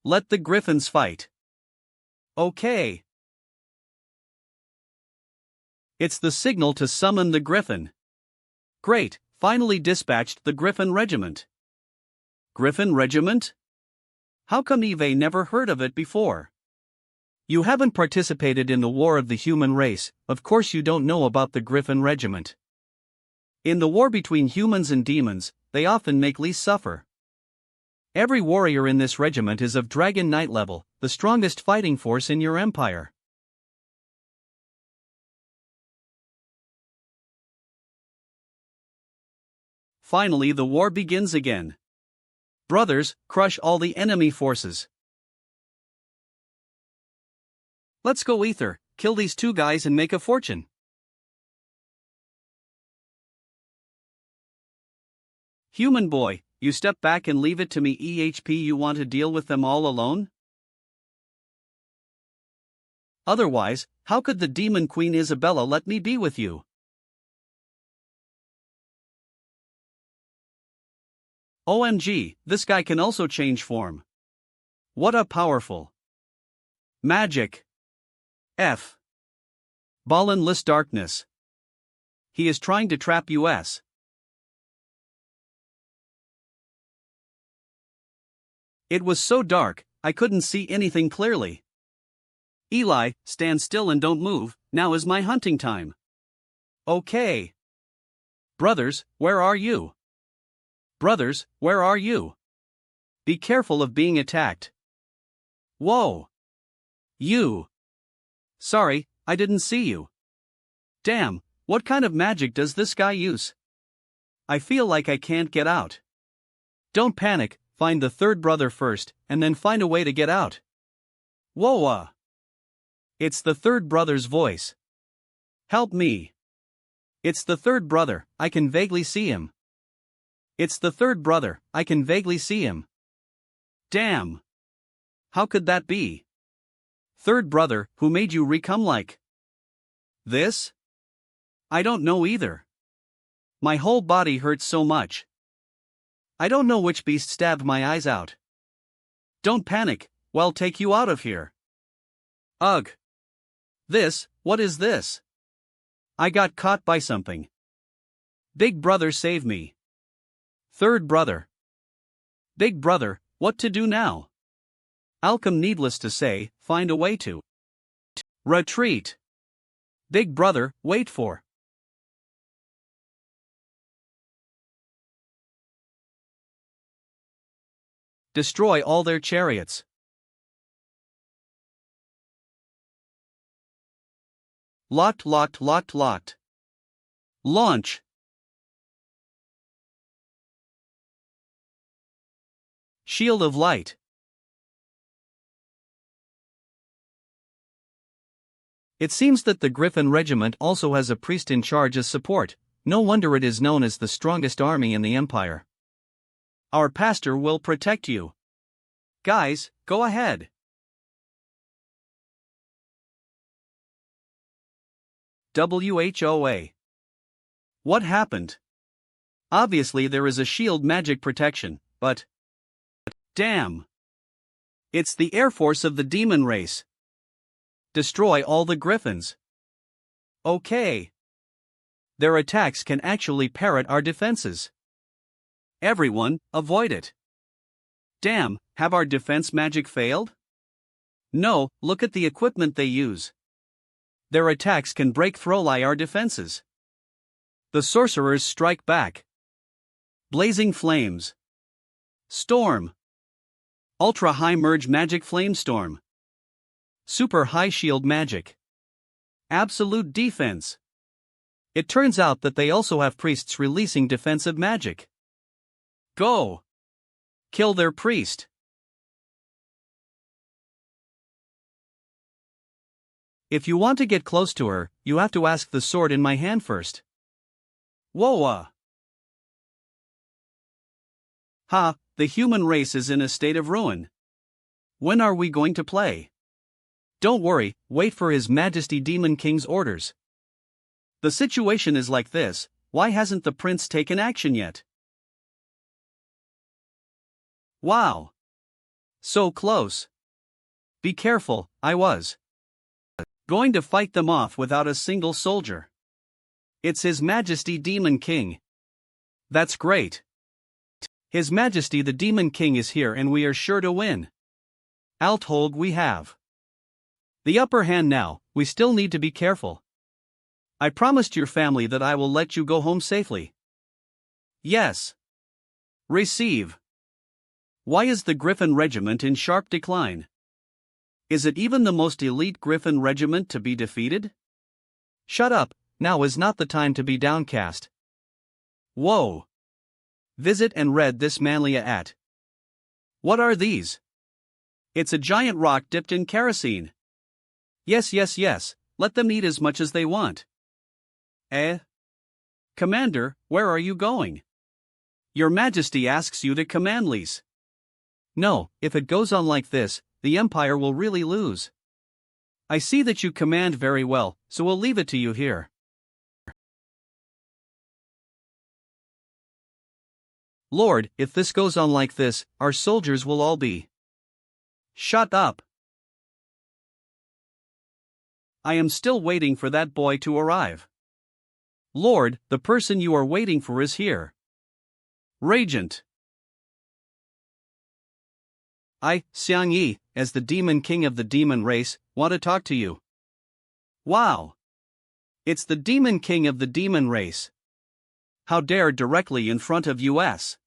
Let the Griffins fight. Okay. It's the signal to summon the Griffin. Great, finally dispatched the Griffin Regiment. Griffin Regiment? How come Eve never heard of it before? You haven't participated in the war of the human race, of course you don't know about the Griffin Regiment. In the war between humans and demons, they often make least suffer. Every warrior in this regiment is of Dragon Knight level, the strongest fighting force in your empire. Finally the war begins again. Brothers, crush all the enemy forces. Let's go Ether, kill these two guys and make a fortune. Human boy, you step back and leave it to me. You want to deal with them all alone? Otherwise, how could the demon queen Isabella let me be with you? OMG, this guy can also change form. What a powerful magic. F. Ballinless darkness. He is trying to trap us. It was so dark, I couldn't see anything clearly. Eli, stand still and don't move, now is my hunting time. Okay. Brothers, where are you? Brothers, where are you? Be careful of being attacked. Whoa. You. Sorry, I didn't see you. Damn, what kind of magic does this guy use? I feel like I can't get out. Don't panic, find the third brother first, and then find a way to get out. Whoa. It's the third brother's voice. Help me. It's the third brother, I can vaguely see him. It's the third brother, I can vaguely see him. Damn. How could that be? Third brother, who made you become like this? I don't know either. My whole body hurts so much. I don't know which beast stabbed my eyes out. Don't panic, we'll take you out of here. Ugh. What is this? I got caught by something. Big brother save me. Third brother. Big brother, what to do now? I'll come needless to say, find a way to retreat. Big brother, wait for. Destroy all their chariots. Locked, locked, locked, locked. Launch. Shield of light. It seems that the Griffin Regiment also has a priest in charge as support. No wonder it is known as the strongest army in the Empire. Our pastor will protect you. Guys, go ahead. WHOA. What happened? Obviously there is a shield magic protection, but... damn! It's the Air Force of the demon race. Destroy all the griffins. Okay. Their attacks can actually parrot our defenses. Everyone, avoid it. Damn, have our defense magic failed? No, look at the equipment they use. Their attacks can break through our defenses. The sorcerers strike back. Blazing flames. Storm. Ultra high merge magic flamestorm. Super high shield magic. Absolute defense. It turns out that they also have priests releasing defensive magic. Go. Kill their priest. If you want to get close to her, you have to ask the sword in my hand first. Whoa. Ha, the human race is in a state of ruin. When are we going to play? Don't worry, wait for His Majesty Demon King's orders. The situation is like this, why hasn't the prince taken action yet? Wow. So close. Be careful, I was going to fight them off without a single soldier. It's His Majesty Demon King. That's great. His Majesty the Demon King is here and we are sure to win. Althold we have the upper hand now, we still need to be careful. I promised your family that I will let you go home safely. Yes. Receive. Why is the Griffin Regiment in sharp decline? Is it even the most elite Griffin Regiment to be defeated? Shut up, now is not the time to be downcast. Whoa. Visit and read this manlia at. What are these? It's a giant rock dipped in kerosene. Yes, let them eat as much as they want. Commander, where are you going? Your Majesty asks you to command lease. No, if it goes on like this, the Empire will really lose. I see that you command very well, so we'll leave it to you here. Lord, if this goes on like this, our soldiers will all be. Shut up. I am still waiting for that boy to arrive. Lord, the person you are waiting for is here. Regent. I, Xiang Yi, as the Demon King of the Demon Race, want to talk to you. Wow. It's the Demon King of the Demon Race. How dare directly in front of us.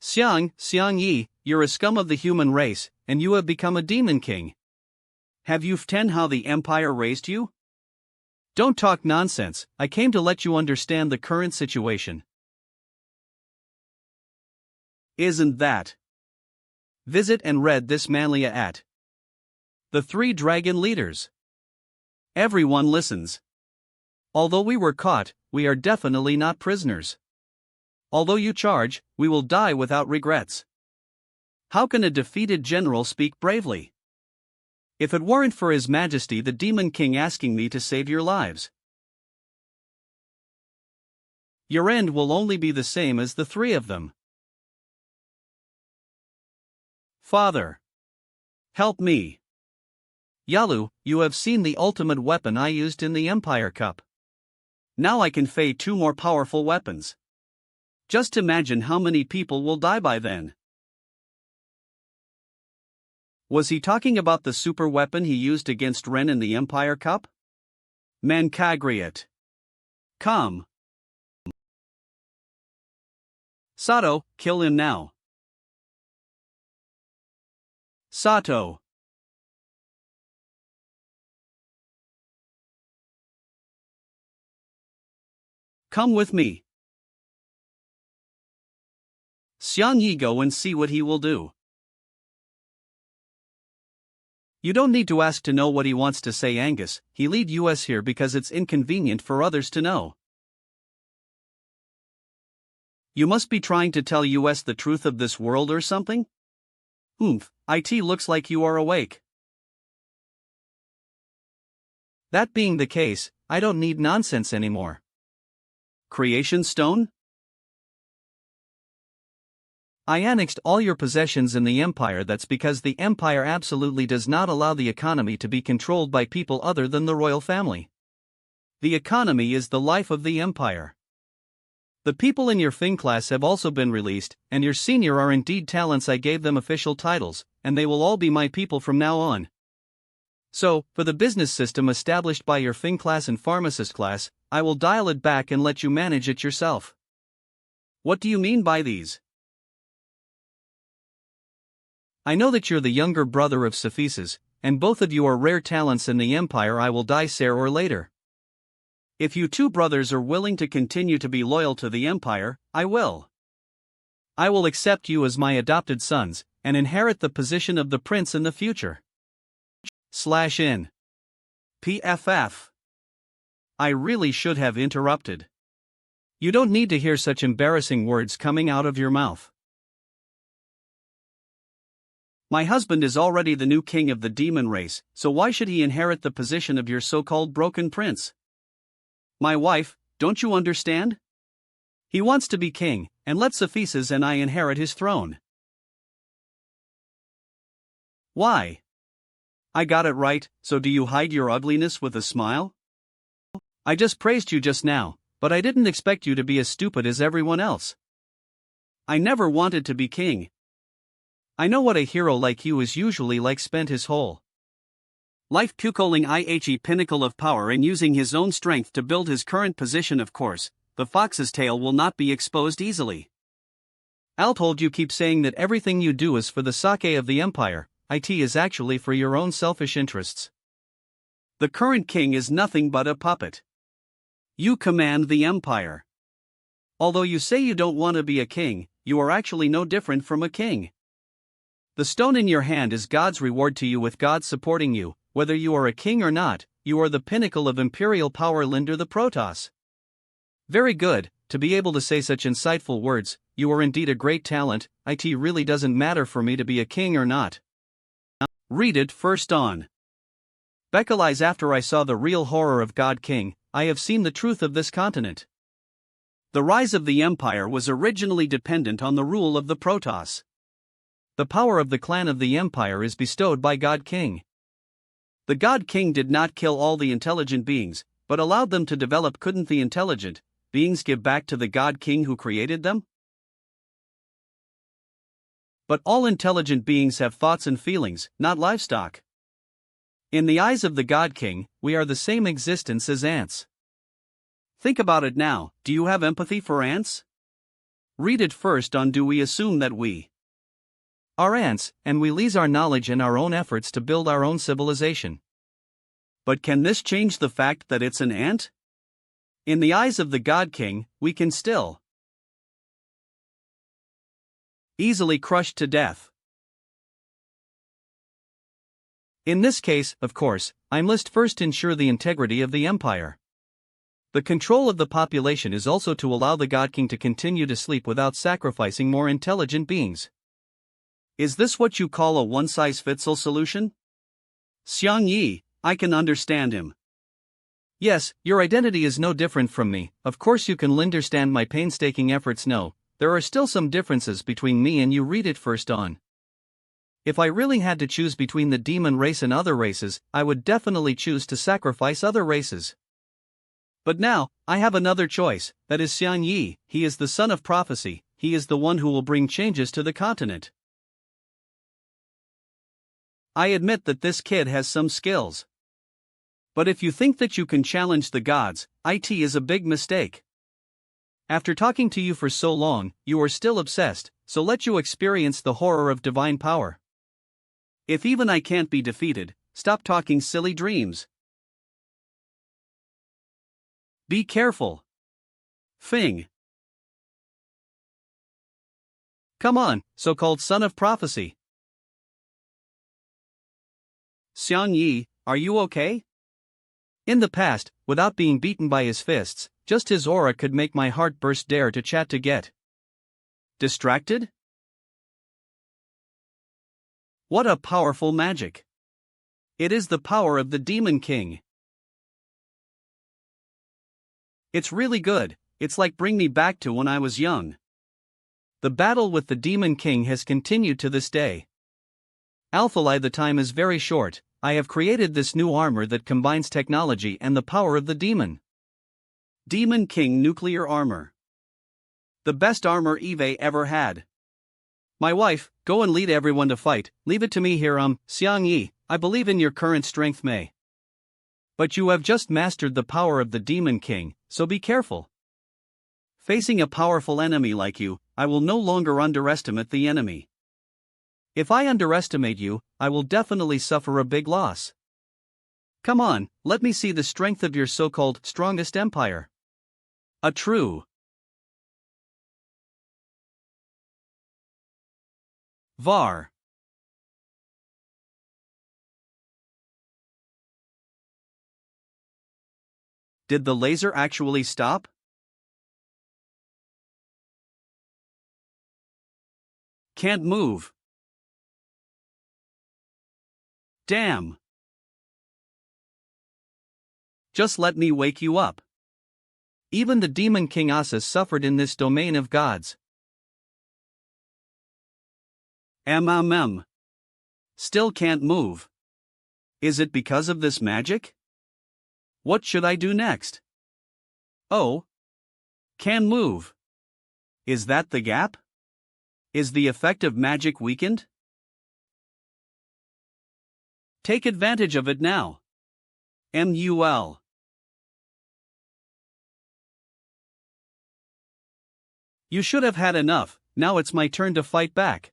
Xiang Yi, you're a scum of the human race, and you have become a Demon King. Have you forgotten how the Empire raised you? Don't talk nonsense, I came to let you understand the current situation. Isn't that? Visit and read this manlia at. The Three Dragon Leaders. Everyone listens. Although we were caught, we are definitely not prisoners. Although you charge, we will die without regrets. How can a defeated general speak bravely? If it weren't for His Majesty the Demon King asking me to save your lives, your end will only be the same as the three of them. Father, help me. Yalu, you have seen the ultimate weapon I used in the Empire Cup. Now I can fade 2 more powerful weapons. Just imagine how many people will die by then. Was he talking about the super weapon he used against Ren in the Empire Cup? Mancagriat. Come. Sato, kill him now. Sato. Come with me. Xiang Yi, go and see what he will do. You don't need to ask to know what he wants to say, Angus. He lead us here because it's inconvenient for others to know. You must be trying to tell us the truth of this world or something? It looks like you are awake. That being the case, I don't need nonsense anymore. Creation stone? I annexed all your possessions in the Empire. That's because the Empire absolutely does not allow the economy to be controlled by people other than the royal family. The economy is the life of the Empire. The people in your Fing class have also been released, and your senior are indeed talents. I gave them official titles, and they will all be my people from now on. So, for the business system established by your Fing class and pharmacist class, I will dial it back and let you manage it yourself. What do you mean by these? I know that you're the younger brother of Cephesus, and both of you are rare talents in the Empire. I will die sooner or later. If you two brothers are willing to continue to be loyal to the Empire, I will. I will accept you as my adopted sons, and inherit the position of the prince in the future. /in. PFF. I really should have interrupted. You don't need to hear such embarrassing words coming out of your mouth. My husband is already the new king of the demon race, so why should he inherit the position of your so-called broken prince? My wife, don't you understand? He wants to be king, and let Cephesus and I inherit his throne. Why? I got it right, so do you hide your ugliness with a smile? I just praised you just now, but I didn't expect you to be as stupid as everyone else. I never wanted to be king. I know what a hero like you is usually like. Spent his whole life pucoling IHE pinnacle of power and using his own strength to build his current position. Of course, the fox's tail will not be exposed easily. Al told you keep saying that everything you do is for the sake of the Empire. It is actually for your own selfish interests. The current king is nothing but a puppet. You command the Empire. Although you say you don't want to be a king, you are actually no different from a king. The stone in your hand is God's reward to you. With God supporting you, whether you are a king or not, you are the pinnacle of imperial power. Linder the Protoss. Very good, to be able to say such insightful words. You are indeed a great talent. It really doesn't matter for me to be a king or not. Read it first on. Beckalize. After I saw the real horror of God King, I have seen the truth of this continent. The rise of the Empire was originally dependent on the rule of the Protoss. The power of the clan of the Empire is bestowed by God King. The God King did not kill all the intelligent beings, but allowed them to develop. Couldn't the intelligent beings give back to the God King who created them? But all intelligent beings have thoughts and feelings, not livestock. In the eyes of the God King, we are the same existence as ants. Think about it now. Do you have empathy for ants? Read it first on. Do we assume that we are ants, and we lose our knowledge and our own efforts to build our own civilization? But can this change the fact that it's an ant? In the eyes of the God King, we can still easily crushed to death. In this case, of course, I must first ensure the integrity of the Empire. The control of the population is also to allow the God King to continue to sleep without sacrificing more intelligent beings. Is this what you call a one-size-fits-all solution? Xiang Yi, I can understand him. Yes, your identity is no different from me. Of course you can understand my painstaking efforts. No, there are still some differences between me and you. Read it first on. If I really had to choose between the demon race and other races, I would definitely choose to sacrifice other races. But now, I have another choice. That is Xiang Yi. He is the son of prophecy. He is the one who will bring changes to the continent. I admit that this kid has some skills. But if you think that you can challenge the gods, it is a big mistake. After talking to you for so long, you are still obsessed, so let you experience the horror of divine power. If even I can't be defeated, stop talking silly dreams. Be careful. Fing. Come on, so-called son of prophecy. Xiang Yi, are you okay? In the past, without being beaten by his fists, just his aura could make my heart burst. Dare to chat to get distracted? What a powerful magic! It is the power of the Demon King. It's really good, it's like bring me back to when I was young. The battle with the Demon King has continued to this day. Alphalai, the time is very short. I have created this new armor that combines technology and the power of the demon. Demon King Nuclear Armor. The best armor Eve ever had. My wife, go and lead everyone to fight, leave it to me here. Xiang Yi, I believe in your current strength, Mei. But you have just mastered the power of the Demon King, so be careful. Facing a powerful enemy like you, I will no longer underestimate the enemy. If I underestimate you, I will definitely suffer a big loss. Come on, let me see the strength of your so-called strongest empire. A true VAR. Did the laser actually stop? Can't move. Damn. Just let me wake you up. Even the Demon King Asa suffered in this domain of gods. Still can't move. Is it because of this magic? What should I do next? Oh. Can move. Is that the gap? Is the effect of magic weakened? Take advantage of it now. MUL. You should have had enough, now it's my turn to fight back.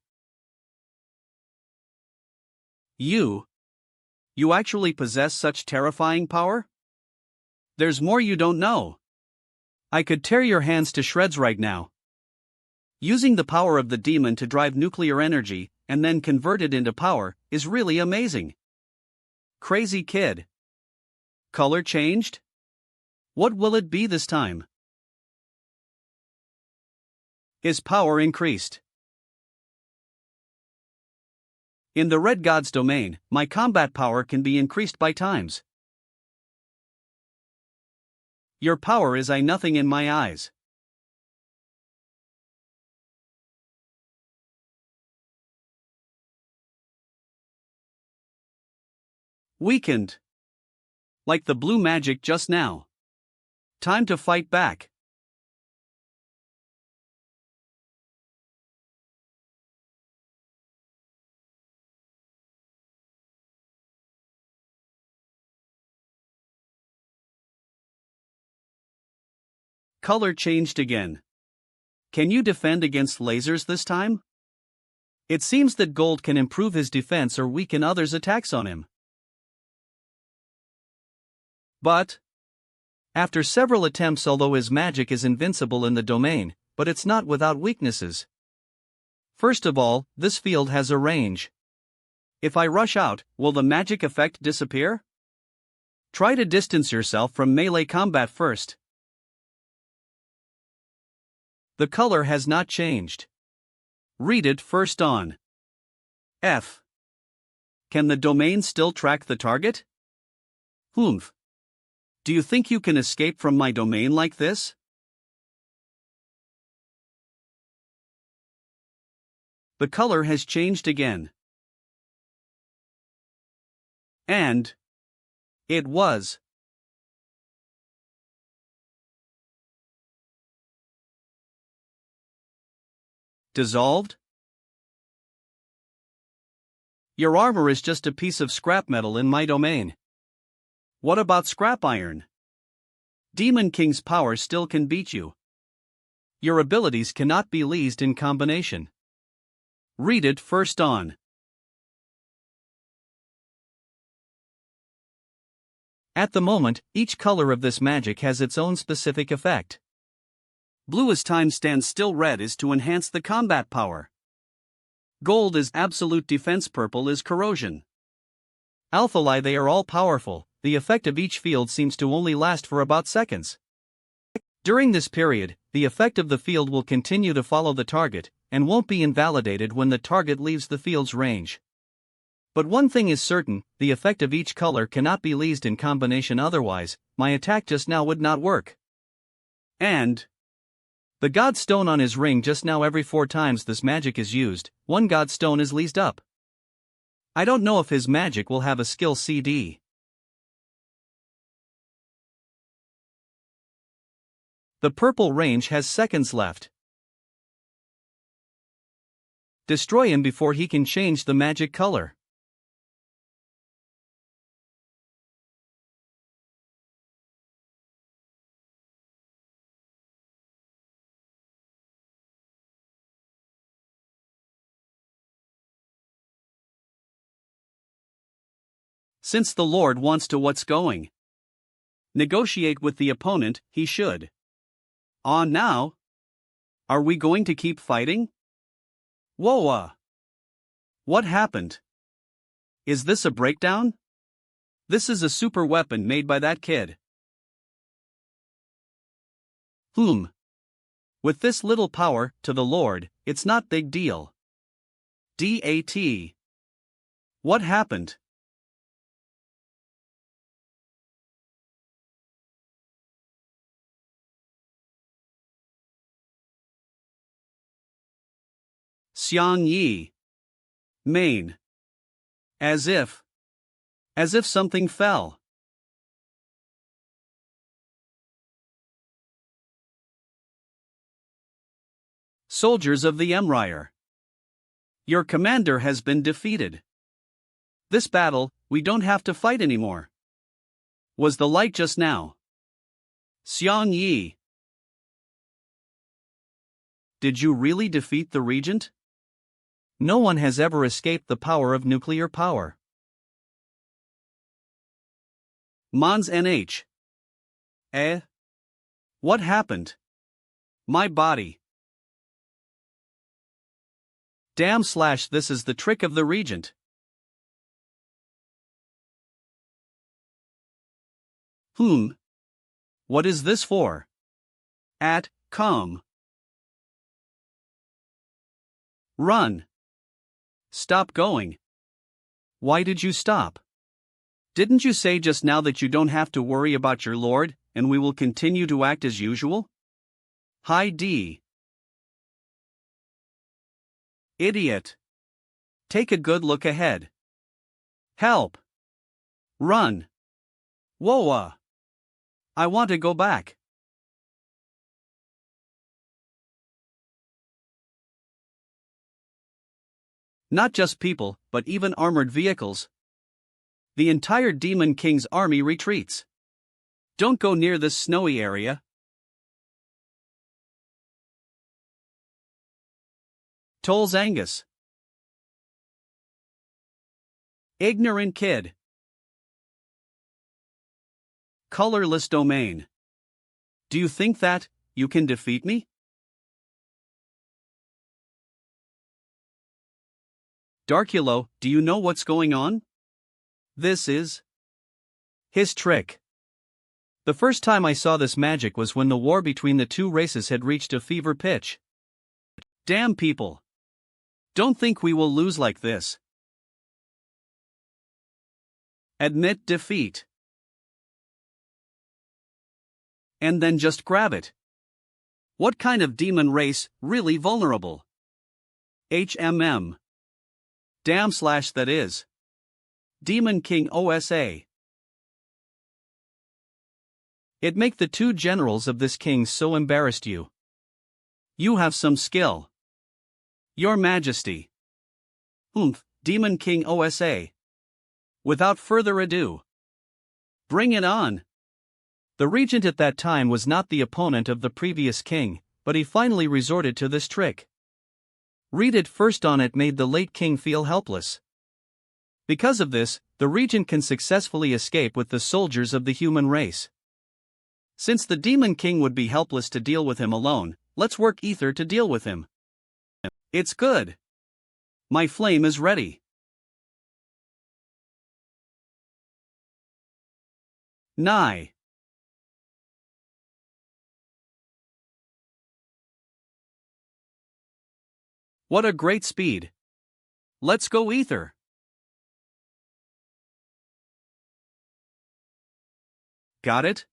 You actually possess such terrifying power? There's more you don't know. I could tear your hands to shreds right now. Using the power of the demon to drive nuclear energy, and then convert it into power, is really amazing. Crazy kid. Color changed? What will it be this time? His power increased. In the Red God's domain, my combat power can be increased by times. Your power is nothing in my eyes. Weakened. Like the blue magic just now. Time to fight back. Color changed again. Can you defend against lasers this time? It seems that gold can improve his defense or weaken others' attacks on him. But after several attempts, although his magic is invincible in the domain, but it's not without weaknesses. First of all, this field has a range. If I rush out, will the magic effect disappear? Try to distance yourself from melee combat first. The color has not changed. Read it first on. F. Can the domain still track the target? Humph. Do you think you can escape from my domain like this? The color has changed again. And it was dissolved? Your armor is just a piece of scrap metal in my domain. What about scrap iron? Demon King's power still can beat you. Your abilities cannot be leased in combination. Read it first on. At the moment, each color of this magic has its own specific effect. Blue as time stands still, red is to enhance the combat power. Gold is absolute defense, purple is corrosion. Alphalai, they are all powerful. The effect of each field seems to only last for about seconds. During this period, the effect of the field will continue to follow the target, and won't be invalidated when the target leaves the field's range. But one thing is certain, the effect of each color cannot be leased in combination, otherwise, my attack just now would not work. And the God Stone on his ring just now, every 4 times this magic is used, 1 God Stone is leased up. I don't know if his magic will have a skill CD. The purple range has seconds left. Destroy him before he can change the magic color. since the Lord wants to what's going. Negotiate with the opponent, he should. On now? Are we going to keep fighting? Whoa! What happened? Is this a breakdown? This is a super weapon made by that kid. With this little power, to the Lord, it's not big deal. DAT. What happened? Xiang Yi. Main. As if something fell. Soldiers of the Empire. Your commander has been defeated. This battle, we don't have to fight anymore. Was the light just now? Xiang Yi. Did you really defeat the Regent? No one has ever escaped the power of nuclear power. Mons NH. What happened? My body. Damn / this is the trick of the Regent. What is this for? Come. Run. Stop going. Why did you stop? Didn't you say just now that you don't have to worry about your lord, and we will continue to act as usual? Hi D. Idiot. Take a good look ahead. Help. Run. Whoa. I want to go back. Not just people, but even armored vehicles. The entire Demon King's army retreats. Don't go near this snowy area. Tolls Angus. Ignorant kid. Colorless domain. Do you think that you can defeat me? Darkulo, do you know what's going on? This is his trick. The first time I saw this magic was when the war between the two races had reached a fever pitch. Damn people. Don't think we will lose like this. Admit defeat. And then just grab it. What kind of demon race, really vulnerable? HMM. Damn / that is. Demon King OSA. It make the two generals of this king so embarrassed you. You have some skill. Your Majesty. Demon King OSA. Without further ado. Bring it on. The regent at that time was not the opponent of the previous king, but he finally resorted to this trick. Read it first. On it made the late king feel helpless. Because of this, the regent can successfully escape with the soldiers of the human race. Since the demon king would be helpless to deal with him alone, let's work ether to deal with him. It's good. My flame is ready. Nigh. What a great speed. Let's go ether. Got it?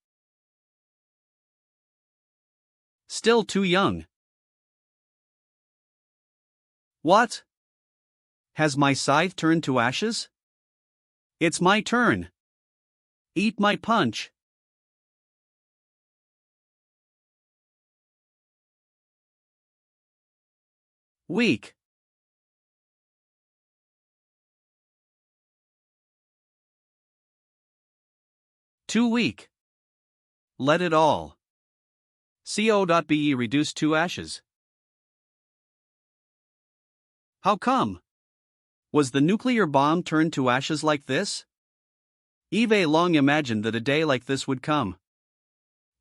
Still too young. What? Has my scythe turned to ashes? It's my turn. Eat my punch. Weak. Too weak. Let it all. Co.be reduced to ashes. How come? Was the nuclear bomb turned to ashes like this? Eve long imagined that a day like this would come.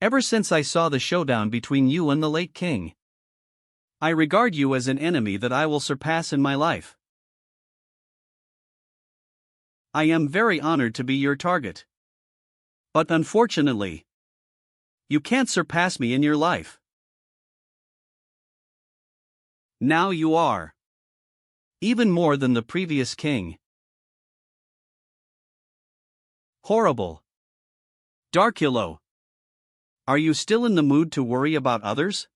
Ever since I saw the showdown between you and the late king, I regard you as an enemy that I will surpass in my life. I am very honored to be your target. But unfortunately, you can't surpass me in your life. Now you are. Even more than the previous king. Horrible. Darkulo. Are you still in the mood to worry about others?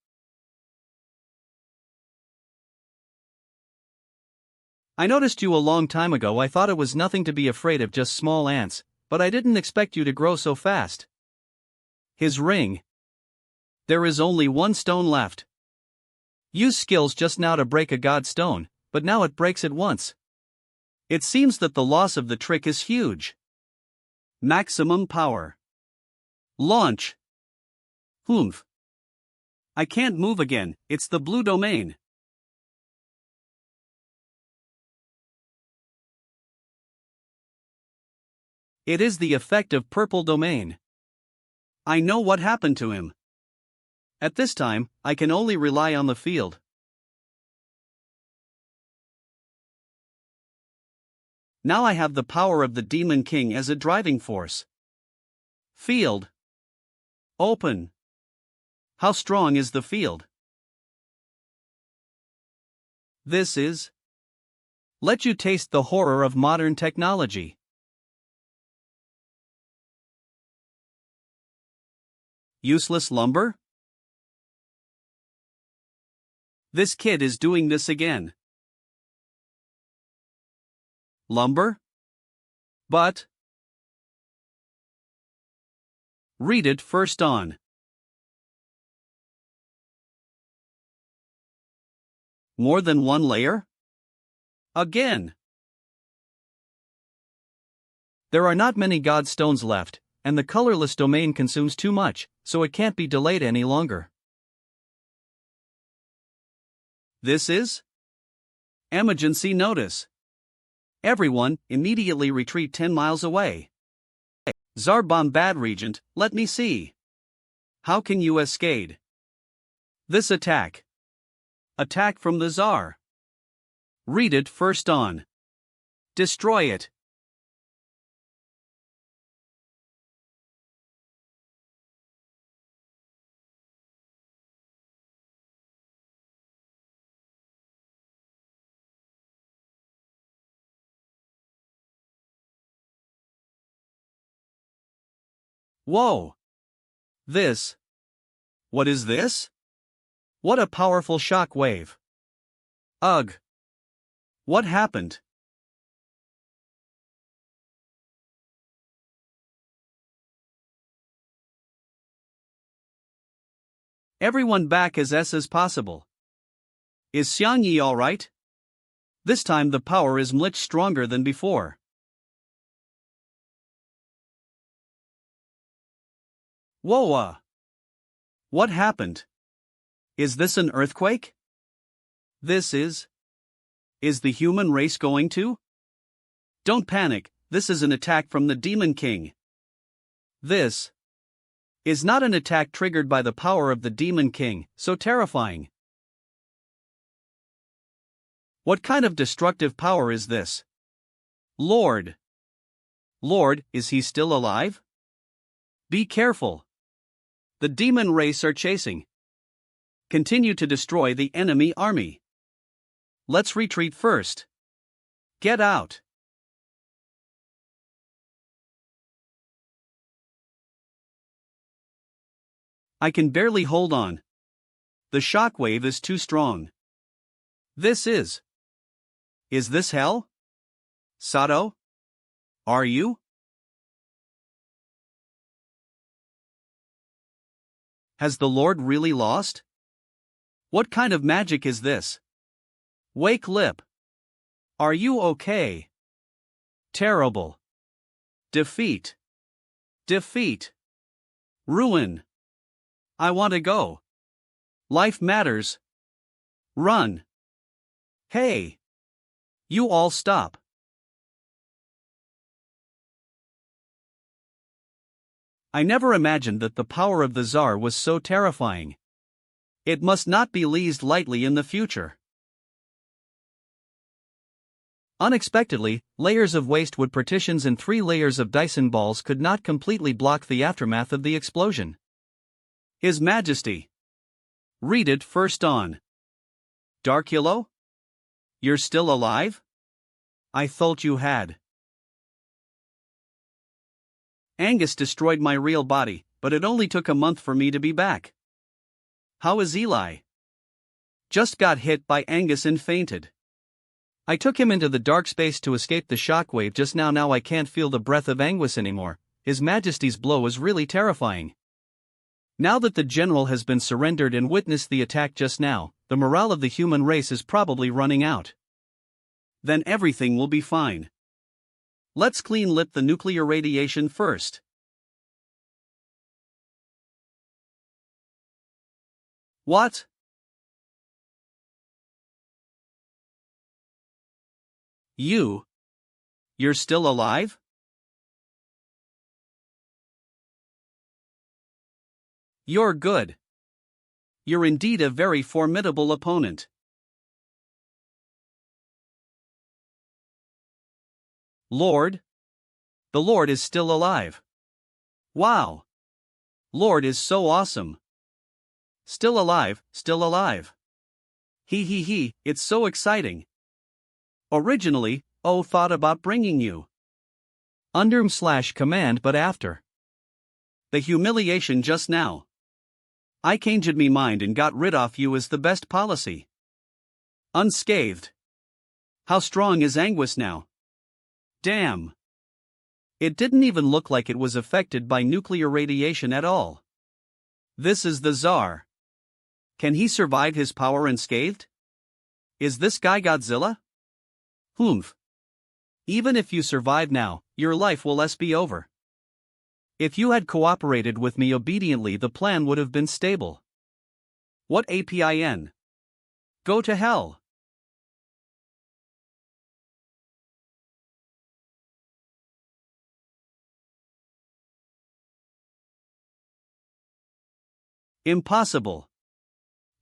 I noticed you a long time ago. I thought it was nothing to be afraid of, just small ants, but I didn't expect you to grow so fast. His ring. There is only one stone left. Use skills just now to break a god stone, but now it breaks at once. It seems that the loss of the trick is huge. Maximum power. Launch. Humph. I can't move again, it's the blue domain. It is the effect of purple domain. I know what happened to him. At this time, I can only rely on the field. Now I have the power of the Demon King as a driving force. Field. Open. How strong is the field? This is. Let you taste the horror of modern technology. Useless lumber? This kid is doing this again. Lumber? But. Read it first on. More than one layer? Again. There are not many god stones left, and the colorless domain consumes too much, so it can't be delayed any longer. This is? Emergency notice. Everyone, immediately retreat 10 miles away. Zarbon Bad Regent, let me see. How can you escape? This attack. Attack from the Tsar. Read it first on. Destroy it. Whoa! This. What is this? What a powerful shock wave. Ugh. What happened? Everyone back as as possible. Is Xiangyi alright? This time the power is much stronger than before. Whoa! What happened? Is this an earthquake? This is. Is the human race going to? Don't panic, this is an attack from the Demon King. This is not an attack triggered by the power of the Demon King, so terrifying. What kind of destructive power is this? Lord, is he still alive? Be careful. The demon race are chasing. Continue to destroy the enemy army. Let's retreat first. Get out. I can barely hold on. The shockwave is too strong. This is. Is this hell? Sato? Are you? Has the Lord really lost? What kind of magic is this? Wake Lip. Are you okay? Terrible. Defeat. Ruin. I want to go. Life matters. Run. Hey. You all stop. I never imagined that the power of the Tsar was so terrifying. It must not be leased lightly in the future. Unexpectedly, layers of wastewood partitions and 3 layers of Dyson balls could not completely block the aftermath of the explosion. His Majesty. Read it first on. Darkulo? You're still alive? I thought you had. Angus destroyed my real body, but it only took a month for me to be back. How is Eli? Just got hit by Angus and fainted. I took him into the dark space to escape the shockwave just now. Now I can't feel the breath of Angus anymore. His Majesty's blow is really terrifying. Now that the general has been surrendered and witnessed the attack just now, the morale of the human race is probably running out. Then everything will be fine. Let's clean lip the nuclear radiation first. What? You're still alive? You're good. You're indeed a very formidable opponent. Lord? The Lord is still alive. Wow. Lord is so awesome. Still alive. He, it's so exciting. Originally, thought about bringing you. Under/command but after. The humiliation just now. I changed me mind and got rid of you is the best policy. Unscathed. How strong is Angus now? Damn. It didn't even look like it was affected by nuclear radiation at all. This is the Tsar. Can he survive his power unscathed? Is this guy Godzilla? Humph. Even if you survive now, your life will be over. If you had cooperated with me obediently, the plan would have been stable. What APIN? Go to hell. Impossible.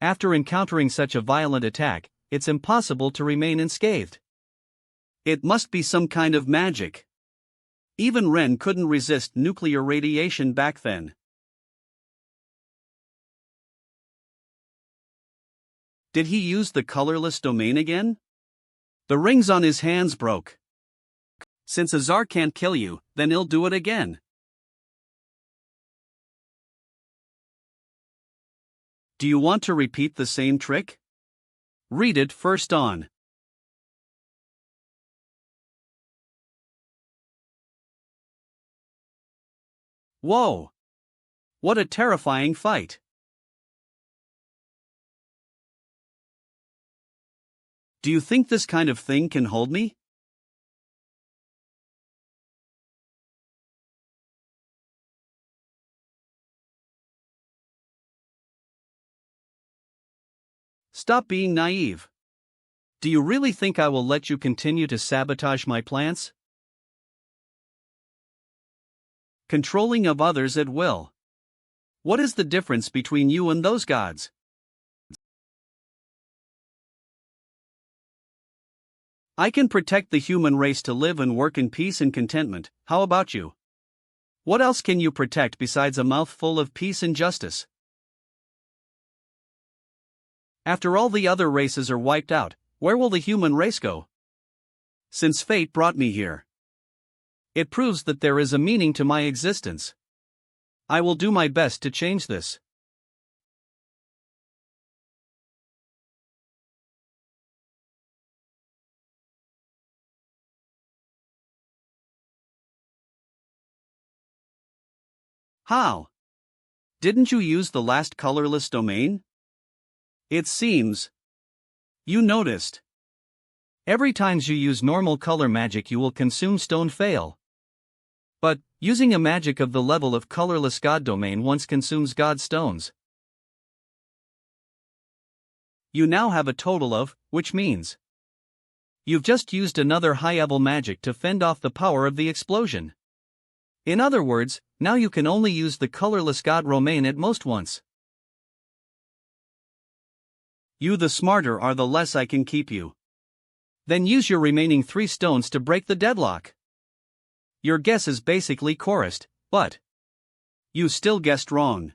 After encountering such a violent attack, it's impossible to remain unscathed. It must be some kind of magic. Even Ren couldn't resist nuclear radiation back then. Did he use the colorless domain again? The rings on his hands broke. Since a Tsar can't kill you, then he'll do it again. Do you want to repeat the same trick? Read it first on. Whoa! What a terrifying fight! Do you think this kind of thing can hold me? Stop being naive. Do you really think I will let you continue to sabotage my plans? Controlling of others at will. What is the difference between you and those gods? I can protect the human race to live and work in peace and contentment. How about you? What else can you protect besides a mouthful of peace and justice? After all the other races are wiped out, where will the human race go? Since fate brought me here, it proves that there is a meaning to my existence. I will do my best to change this. How? Didn't you use the last colorless domain? It seems you noticed. Every time you use normal color magic, you will consume stone fail. But, using a magic of the level of colorless god domain once consumes god stones. You now have a total of, which means you've just used another high-level magic to fend off the power of the explosion. In other words, now you can only use the colorless god domain at most once. You the smarter are, the less I can keep you. Then use your remaining 3 stones to break the deadlock. Your guess is basically chorused, but you still guessed wrong.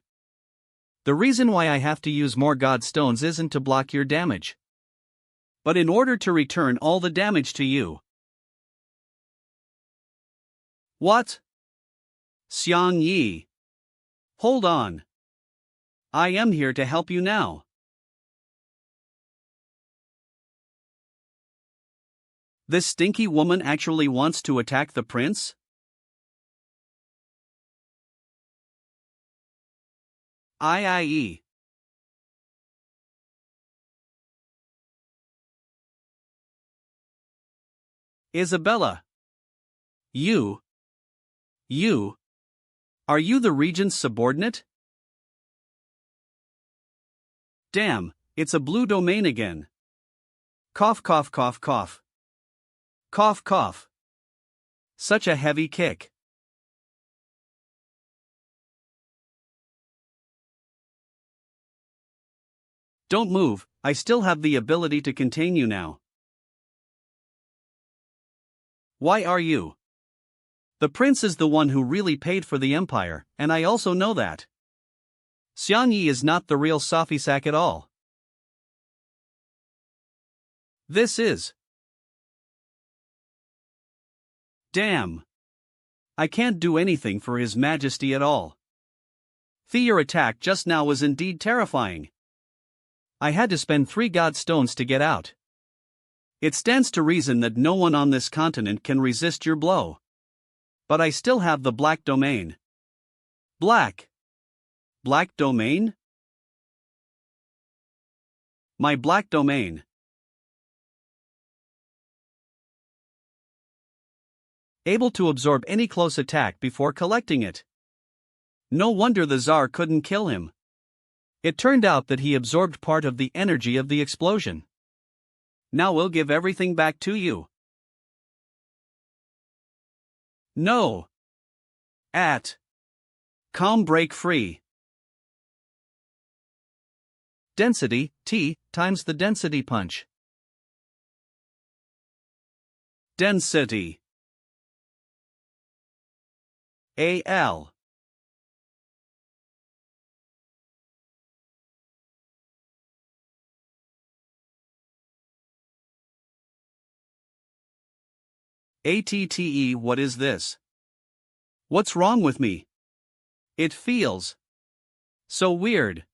The reason why I have to use more god stones isn't to block your damage, but in order to return all the damage to you. What? Xiang Yi. Hold on. I am here to help you now. This stinky woman actually wants to attack the prince? IIE. Isabella. You. Are you the Regent's subordinate? Damn, it's a blue domain again. Cough cough cough cough. Cough cough. Such a heavy kick. Don't move, I still have the ability to contain you now. Why are you? The prince is the one who really paid for the empire, and I also know that. Xiang Yi is not the real Sophisac at all. This is. Damn. I can't do anything for His Majesty at all. Your attack just now was indeed terrifying. I had to spend 3 god stones to get out. It stands to reason that no one on this continent can resist your blow. But I still have the black domain. Black domain? My black domain. Able to absorb any close attack before collecting it. No wonder the Tsar couldn't kill him. It turned out that he absorbed part of the energy of the explosion. Now we'll give everything back to you. No. Calm, break free. Density, T, times the density punch. Density. AL. ATTE. What is this? What's wrong with me? It feels so weird.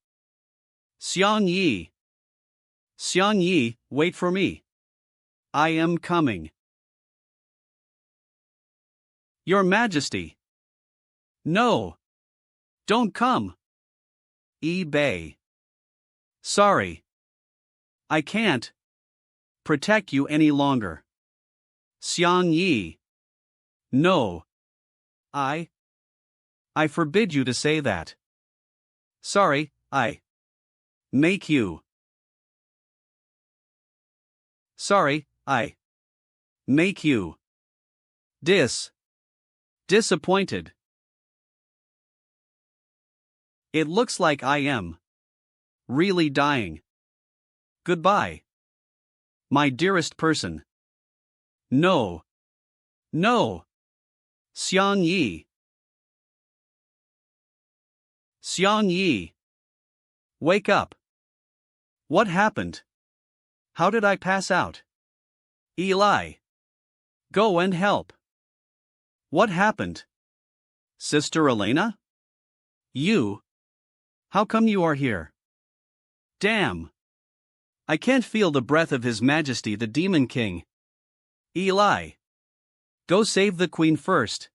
Xiang Yi, wait for me. I am coming. Your Majesty. No. Don't come. eBay. Sorry. I can't protect you any longer. Xiang Yi. No. I forbid you to say that. Sorry, I make you Sorry, I make you disappointed. It looks like I am really dying. Goodbye, my dearest person. No. No. Xiang Yi. Xiang Yi. Wake up. What happened? How did I pass out? Eli. Go and help. What happened? Sister Elena? You? How come you are here? Damn. I can't feel the breath of His Majesty the Demon King. Eli. Go save the Queen first.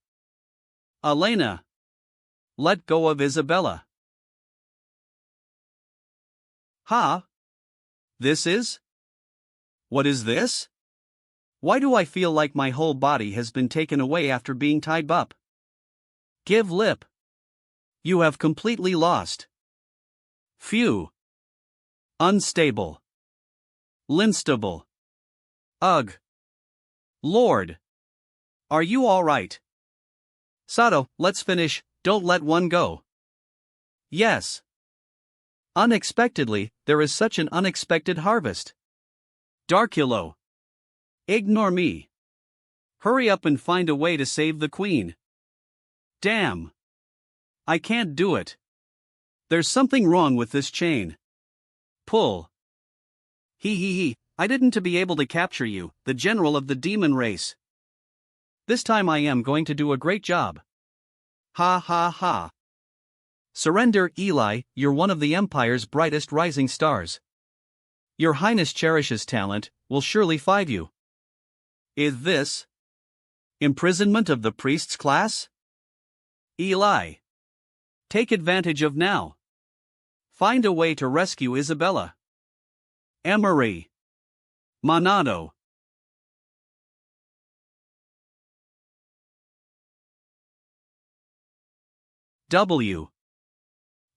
Elena. Let go of Isabella. Ha? This is? What is this? Why do I feel like my whole body has been taken away after being tied up? Give lip. You have completely lost. Phew. Unstable. Linstable. Ugh. Lord. Are you all right? Sato, let's finish, don't let one go. Yes. Unexpectedly, there is such an unexpected harvest. Darkulo. Ignore me. Hurry up and find a way to save the queen. Damn. I can't do it. There's something wrong with this chain. Pull. I didn't to be able to capture you, the general of the demon race. This time I am going to do a great job. Ha ha ha. Surrender, Eli, you're one of the Empire's brightest rising stars. Your Highness cherishes talent, will surely find you. Is this imprisonment of the priest's class? Eli. Take advantage of now. Find a way to rescue Isabella. Emery. Monado. W.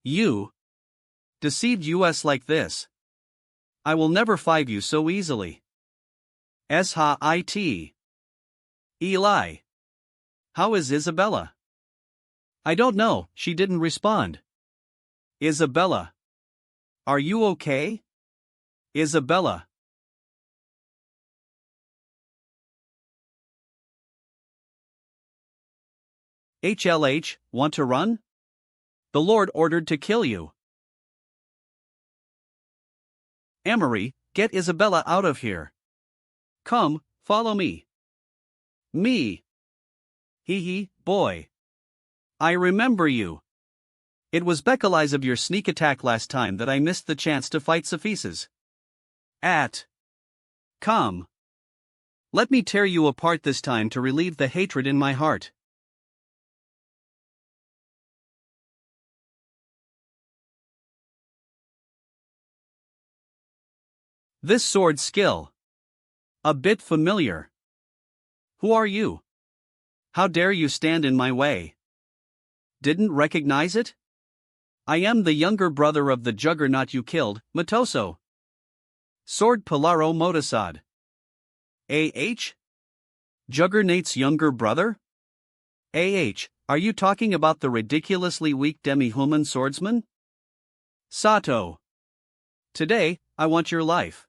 You deceived us like this. I will never find you so easily. Shit. Eli. How is Isabella? I don't know, she didn't respond. Isabella. Are you okay? Isabella. HLH, want to run? The Lord ordered to kill you. Emery, get Isabella out of here. Come, follow me. Me. Boy. I remember you. It was because of your sneak attack last time that I missed the chance to fight Cephesus. Come. Let me tear you apart this time to relieve the hatred in my heart. This sword skill. A bit familiar. Who are you? How dare you stand in my way? Didn't recognize it? I am the younger brother of the juggernaut you killed, Matoso. Sword Pilaro Motasad. Juggernaut's younger brother? Are you talking about the ridiculously weak demi-human swordsman? Sato. Today, I want your life.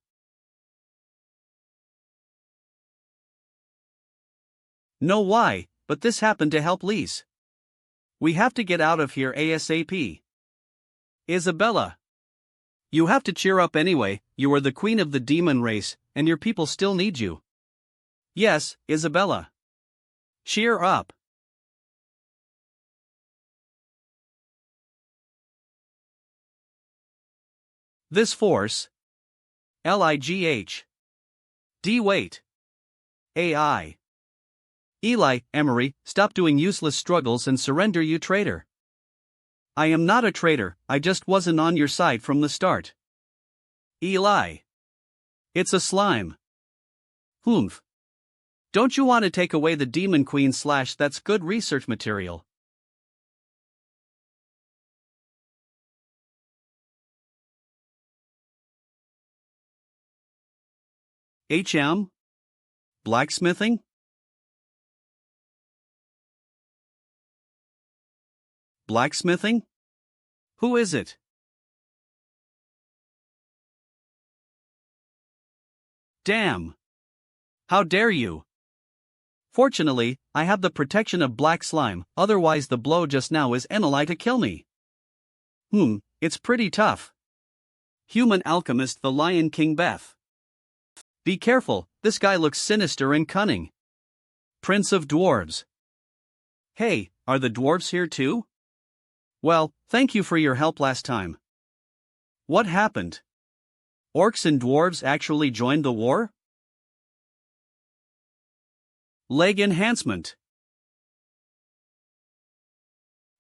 No why, but this happened to help Lise. We have to get out of here ASAP. Isabella. You have to cheer up anyway, you are the queen of the demon race, and your people still need you. Yes, Isabella. Cheer up. This force. Ligh. D-wait. AI. Eli, Emery, stop doing useless struggles and surrender, you traitor. I am not a traitor, I just wasn't on your side from the start. Eli. It's a slime. Humph. Don't you want to take away the demon queen / that's good research material. HM? Blacksmithing? Blacksmithing? Who is it? Damn! How dare you! Fortunately, I have the protection of black slime, otherwise the blow just now is enely to kill me. It's pretty tough. Human alchemist the Lion King Beth. Be careful, this guy looks sinister and cunning. Prince of Dwarves. Hey, are the dwarves here too? Well, thank you for your help last time. What happened? Orcs and dwarves actually joined the war? Leg enhancement.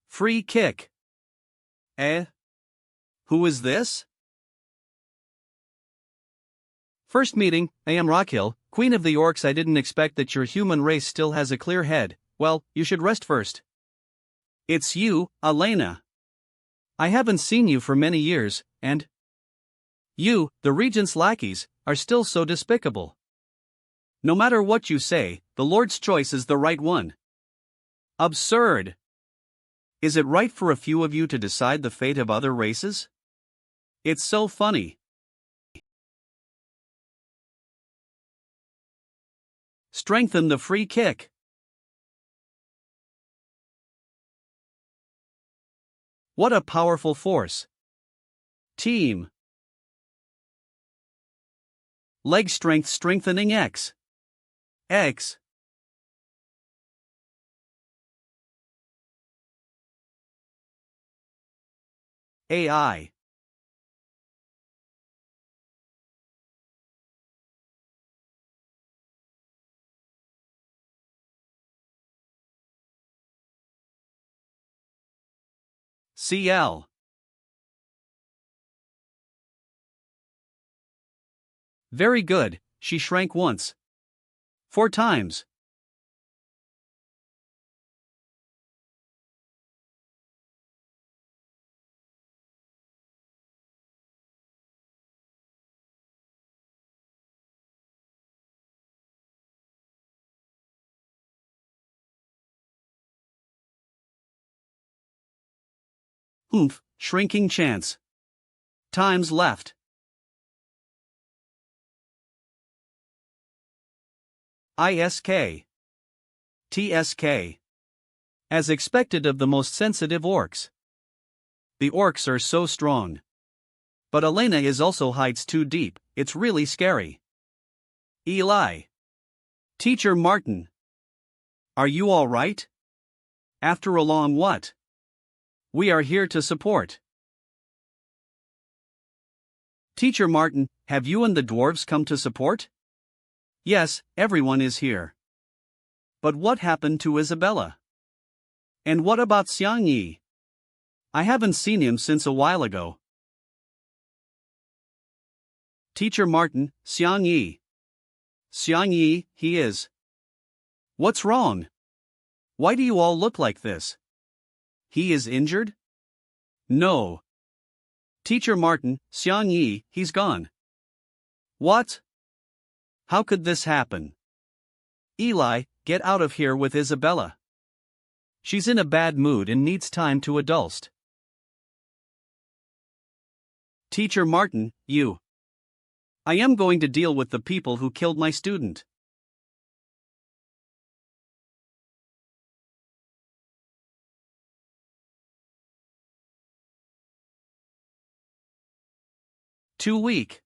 Free kick. Who is this? First meeting, I am Rockhill, Queen of the Orcs. I didn't expect that your human race still has a clear head. Well, you should rest first. It's you, Elena. I haven't seen you for many years, and you, the Regent's lackeys, are still so despicable. No matter what you say, the Lord's choice is the right one. Absurd. Is it right for a few of you to decide the fate of other races? It's so funny. Strengthen the free kick. What a powerful force. Team. Leg strength strengthening X. X. AI. CL. Very good, she shrank once. 4 times. Shrinking chance. Times left. ISK. TSK. As expected of the most sensitive orcs. The orcs are so strong. But Elena is also hides too deep, it's really scary. Eli. Teacher Martin. Are you alright? After a long what? We are here to support. Teacher Martin, have you and the dwarves come to support? Yes, everyone is here. But what happened to Isabella? And what about Xiang Yi? I haven't seen him since a while ago. Teacher Martin, Xiang Yi. Xiang Yi, he is. What's wrong? Why do you all look like this? He is injured? No. Teacher Martin, Xiang Yi, he's gone. What? How could this happen? Eli, get out of here with Isabella. She's in a bad mood and needs time to adjust. Teacher Martin, you. I am going to deal with the people who killed my student. Too weak.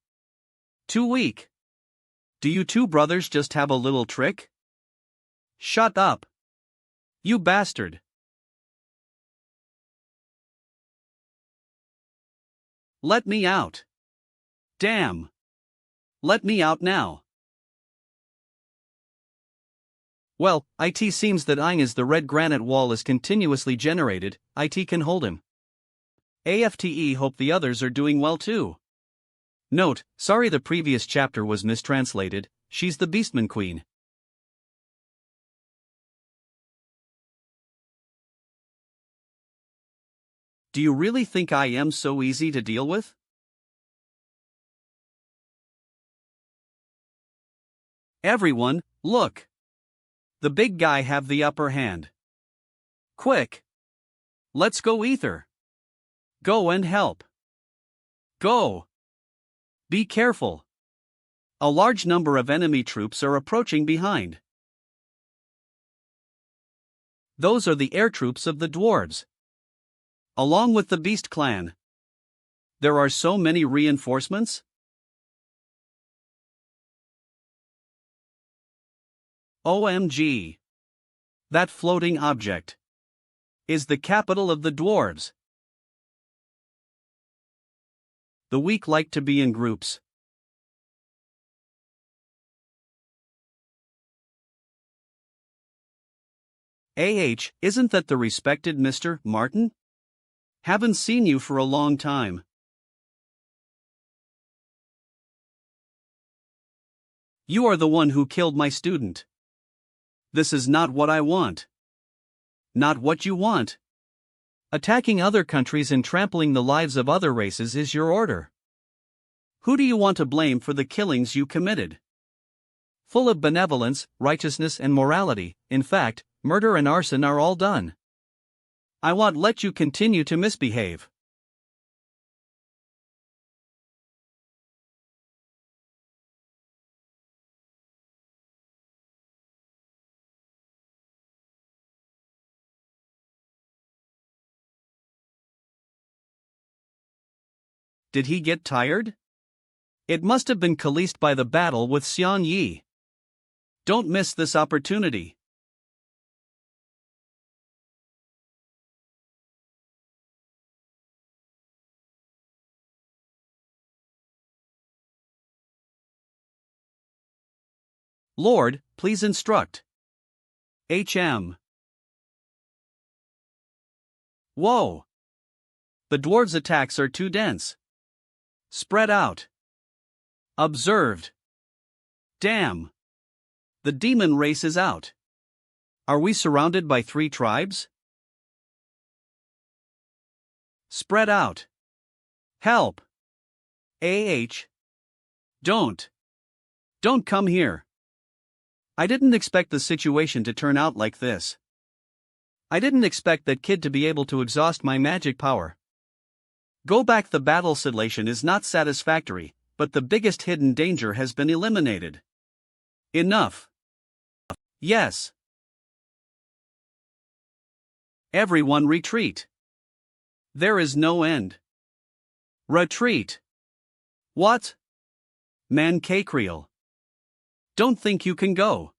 Too weak. Do you two brothers just have a little trick? Shut up. You bastard. Let me out. Damn. Let me out now. Well, it seems that as the red granite wall is continuously generated, it can hold him. AFTE hope the others are doing well too. Note, sorry the previous chapter was mistranslated, she's the Beastman Queen. Do you really think I am so easy to deal with? Everyone, look. The big guy have the upper hand. Quick. Let's go Ether. Go and help. Go. Be careful. A large number of enemy troops are approaching behind. Those are the air troops of the dwarves. Along with the Beast Clan. There are so many reinforcements. OMG. That floating object is the capital of the dwarves. The weak like to be in groups. Isn't that the respected Mr. Martin? Haven't seen you for a long time. You are the one who killed my student. This is not what I want. Not what you want. Attacking other countries and trampling the lives of other races is your order. Who do you want to blame for the killings you committed? Full of benevolence, righteousness and morality, in fact, murder and arson are all done. I won't let you continue to misbehave. Did he get tired? It must have been calloused by the battle with Xiang Yi. Don't miss this opportunity. Lord, please instruct. HM. Whoa. The dwarves' attacks are too dense. Spread out. Observed. Damn. The demon race is out. Are we surrounded by 3 tribes? Spread out. Help. Don't. Don't come here. I didn't expect the situation to turn out like this. I didn't expect that kid to be able to exhaust my magic power. Go back. The battle situation is not satisfactory, but the biggest hidden danger has been eliminated. Enough. Yes. Everyone retreat. There is no end. Retreat. What? Mangacaps. Don't think you can go.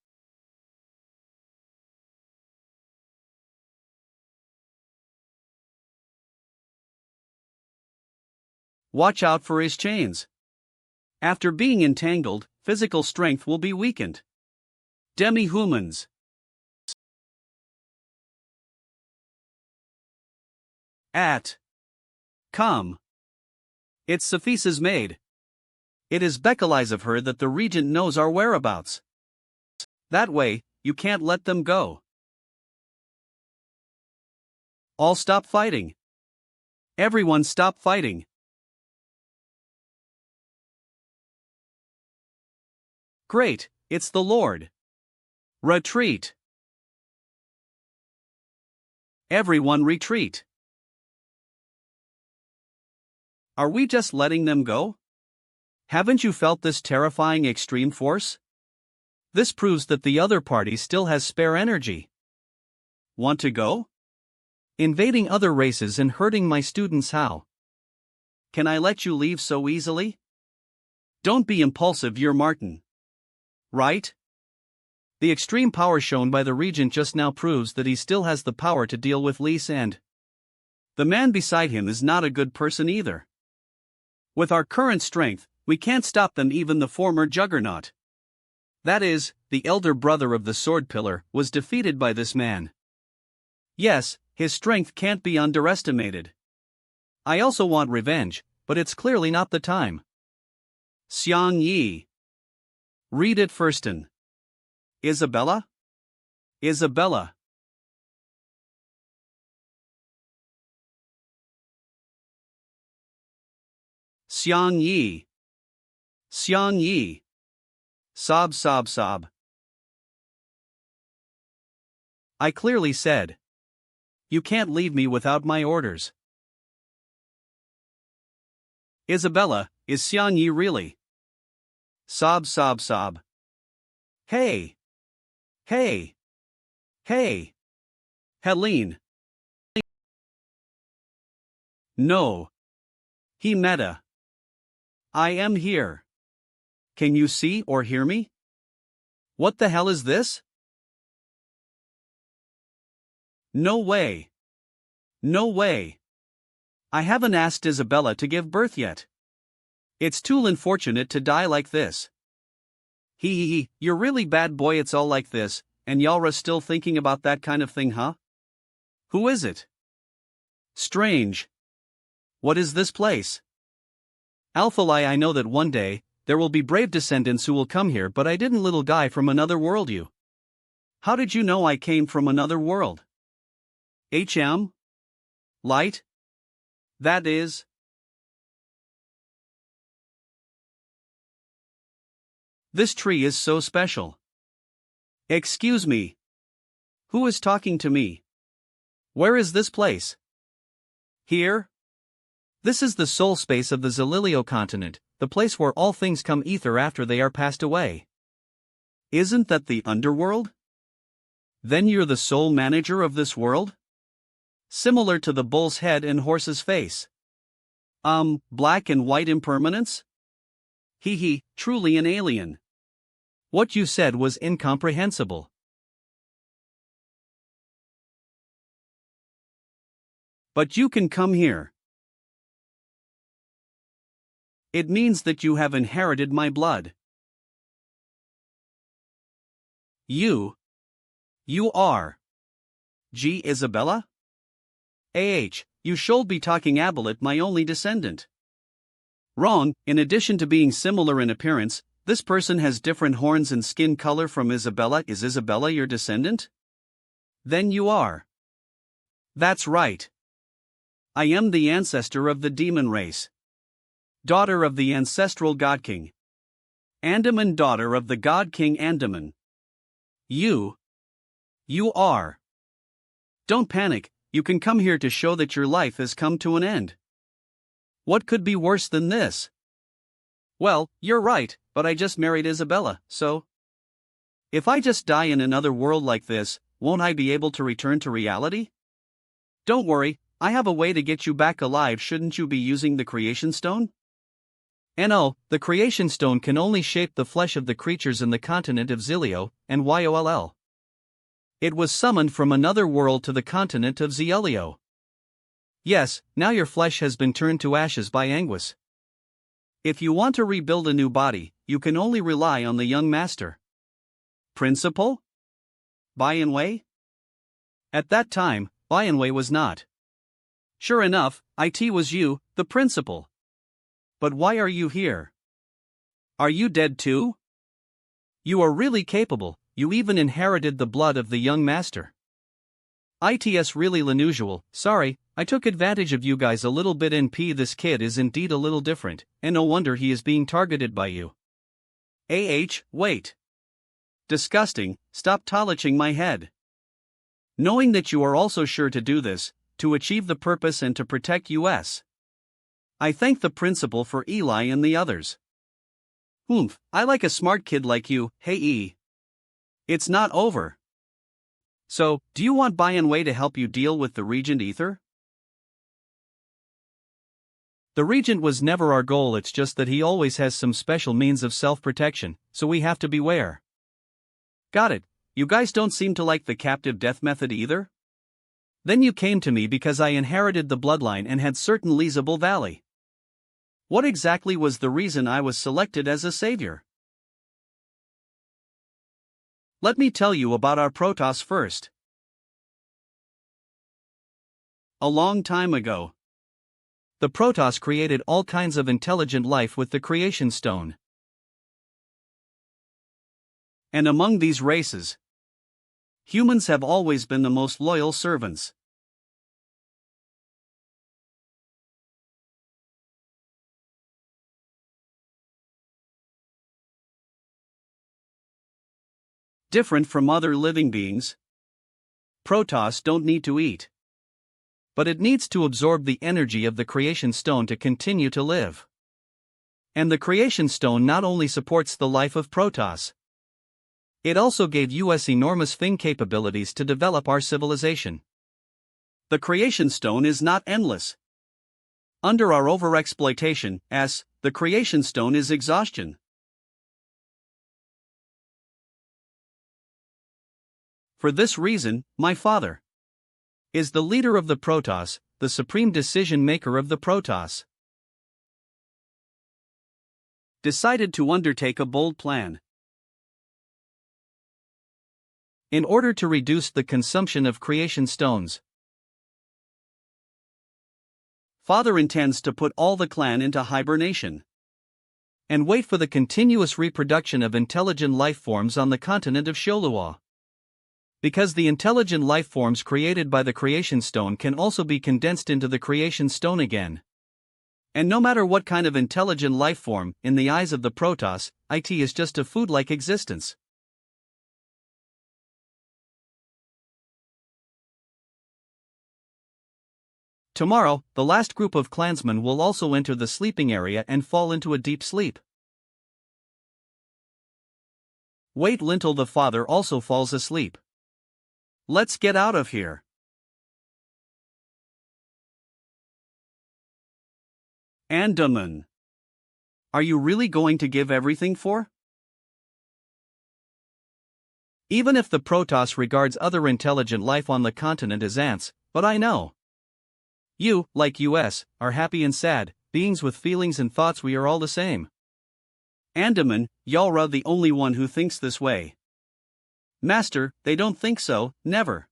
Watch out for his chains. After being entangled, physical strength will be weakened. Demi-humans. Come. It's Sophisa's maid. It is Beccalize of her that the Regent knows our whereabouts. That way, you can't let them go. All stop fighting. Everyone stop fighting. Great, it's the Lord. Retreat. Everyone retreat. Are we just letting them go? Haven't you felt this terrifying extreme force? This proves that the other party still has spare energy. Want to go? Invading other races and hurting my students how? Can I let you leave so easily? Don't be impulsive, you're Martin. Right? The extreme power shown by the Regent just now proves that he still has the power to deal with Lise and the man beside him is not a good person either. With our current strength, we can't stop them. Even the former juggernaut. That is, the elder brother of the sword pillar, was defeated by this man. Yes, his strength can't be underestimated. I also want revenge, but it's clearly not the time. Xiang Yi. Read it firsten. Isabella? Isabella. Xiang Yi. Xiang Yi. Sob, sob, sob. I clearly said. You can't leave me without my orders. Isabella, is Xian Yi really? Sob, sob, sob. Hey! Hey! Hey! Helene! No. He meta. I am here. Can you see or hear me? What the hell is this? No way. No way. I haven't asked Isabella to give birth yet. It's too unfortunate to die like this. Hee, you're really bad boy, it's all like this, and y'all're still thinking about that kind of thing, huh? Who is it? Strange. What is this place? Alphalai, I know that one day, there will be brave descendants who will come here, but I didn't, little guy from another world you. How did you know I came from another world? HM? Light? That is. This tree is so special. Excuse me. Who is talking to me? Where is this place? Here? This is the soul space of the Zalilio continent, the place where all things come ether after they are passed away. Isn't that the underworld? Then you're the sole manager of this world? Similar to the bull's head and horse's face. Black and white impermanence? Hee, truly an alien. What you said was incomprehensible. But you can come here. It means that you have inherited my blood. You are. G. Isabella? You should be talking Abelet, my only descendant. Wrong, in addition to being similar in appearance, this person has different horns and skin color from Isabella. Is Isabella your descendant? Then you are. That's right. I am the ancestor of the demon race. Daughter of the ancestral god king. Andaman, daughter of the god king Andaman. You are. Don't panic, you can come here to show that your life has come to an end. What could be worse than this? Well, you're right, but I just married Isabella, so. If I just die in another world like this, won't I be able to return to reality? Don't worry, I have a way to get you back alive. Shouldn't you be using the creation stone? No, the creation stone can only shape the flesh of the creatures in the continent of Zilio, and YOLL. It was summoned from another world to the continent of Zielio. Yes, now your flesh has been turned to ashes by Anguis. If you want to rebuild a new body, you can only rely on the young master. Principal? Bianwei? At that time, Bianwei was not. Sure enough, it was you, the principal. But why are you here? Are you dead too? You are really capable, you even inherited the blood of the young master. It's really unusual, sorry, I took advantage of you guys a little bit. This kid is indeed a little different, and no wonder he is being targeted by you. Wait. Disgusting, stop touching my head. Knowing that you are also sure to do this, to achieve the purpose and to protect us. I thank the principal for Eli and the others. I like a smart kid like you. Hey. It's not over. So, do you want Bianwei to help you deal with the Regent Ether? The Regent was never our goal, it's just that he always has some special means of self-protection, so we have to beware. Got it, you guys don't seem to like the captive death method either? Then you came to me because I inherited the bloodline and had certain leasable valley. What exactly was the reason I was selected as a savior? Let me tell you about our Protoss first. A long time ago, the Protoss created all kinds of intelligent life with the creation stone. And among these races, humans have always been the most loyal servants. different from other living beings. Protoss don't need to eat. But it needs to absorb the energy of the creation stone to continue to live. And the creation stone not only supports the life of Protoss, it also gave us enormous thing capabilities to develop our civilization. The creation stone is not endless. Under our overexploitation, the creation stone is exhaustion. For this reason, my father is the leader of the Protoss, the supreme decision maker of the Protoss. Decided to undertake a bold plan. In order to reduce the consumption of creation stones, father intends to put all the clan into hibernation and wait for the continuous reproduction of intelligent life forms on the continent of Sholua. Because the intelligent life forms created by the creation stone can also be condensed into the creation stone again. And no matter what kind of intelligent life form, in the eyes of the Protoss, it is just a food-like existence. Tomorrow, the last group of clansmen will also enter the sleeping area and fall into a deep sleep. Wait until the father also falls asleep. Let's get out of here. Andaman. Are you really going to give everything for? Even if the Protoss regards other intelligent life on the continent as ants, but I know you, like us, are happy and sad, beings with feelings and thoughts. We are all the same. Andaman, y'all the only one who thinks this way. Master, they don't think so, never.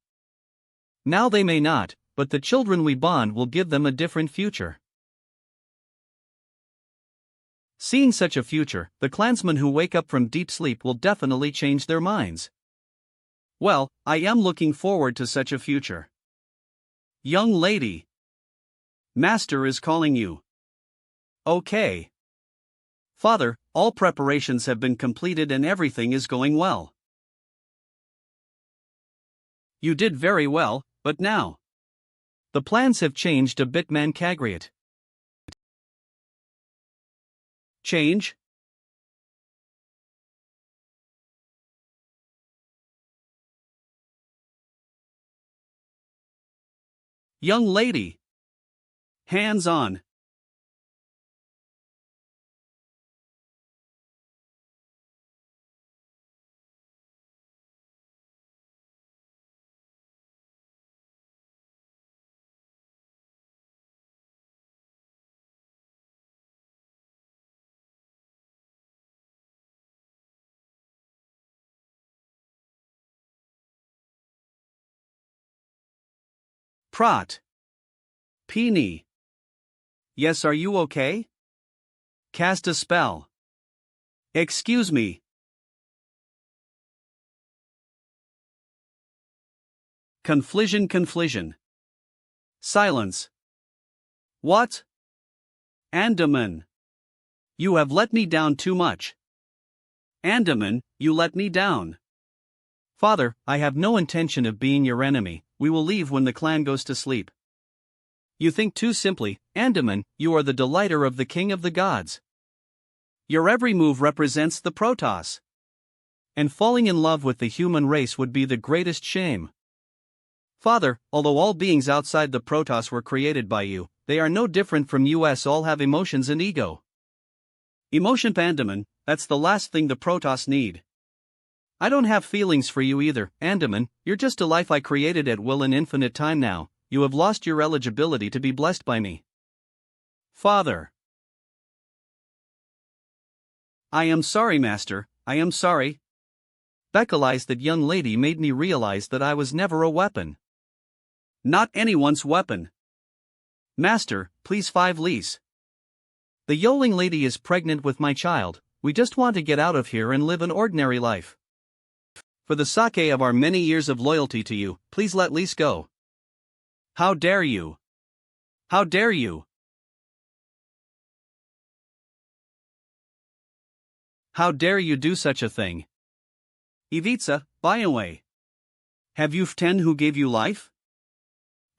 Now they may not, but the children we bond will give them a different future. Seeing such a future, the clansmen who wake up from deep sleep will definitely change their minds. Well, I am looking forward to such a future. Young lady. Master is calling you. Okay. Father, all preparations have been completed and everything is going well. You did very well, but now the plans have changed a bit, Mancagriot. Change? Young lady. Hands on. Prot. Peony. Yes, are you okay? Cast a spell. Excuse me. Conflision. Silence. What? Andaman. You have let me down too much. Andaman, you let me down. Father, I have no intention of being your enemy. We will leave when the clan goes to sleep. You think too simply, Andaman, you are the delighter of the king of the gods. Your every move represents the Protoss. And falling in love with the human race would be the greatest shame. Father, although all beings outside the Protoss were created by you, they are no different from us. All have emotions and ego. Emotion, Andaman, that's the last thing the Protoss need. I don't have feelings for you either, Andaman. You're just a life I created at will in infinite time now. You have lost your eligibility to be blessed by me. Father. I am sorry, Master, I am sorry. Beccalized that young lady made me realize that I was never a weapon. Not anyone's weapon. Master, please 5 lease. The yoling lady is pregnant with my child. We just want to get out of here and live an ordinary life. For the sake of our many years of loyalty to you, please let Lise go. How dare you? How dare you? How dare you do such a thing? Ivica, By away. Have you 10 who gave you life?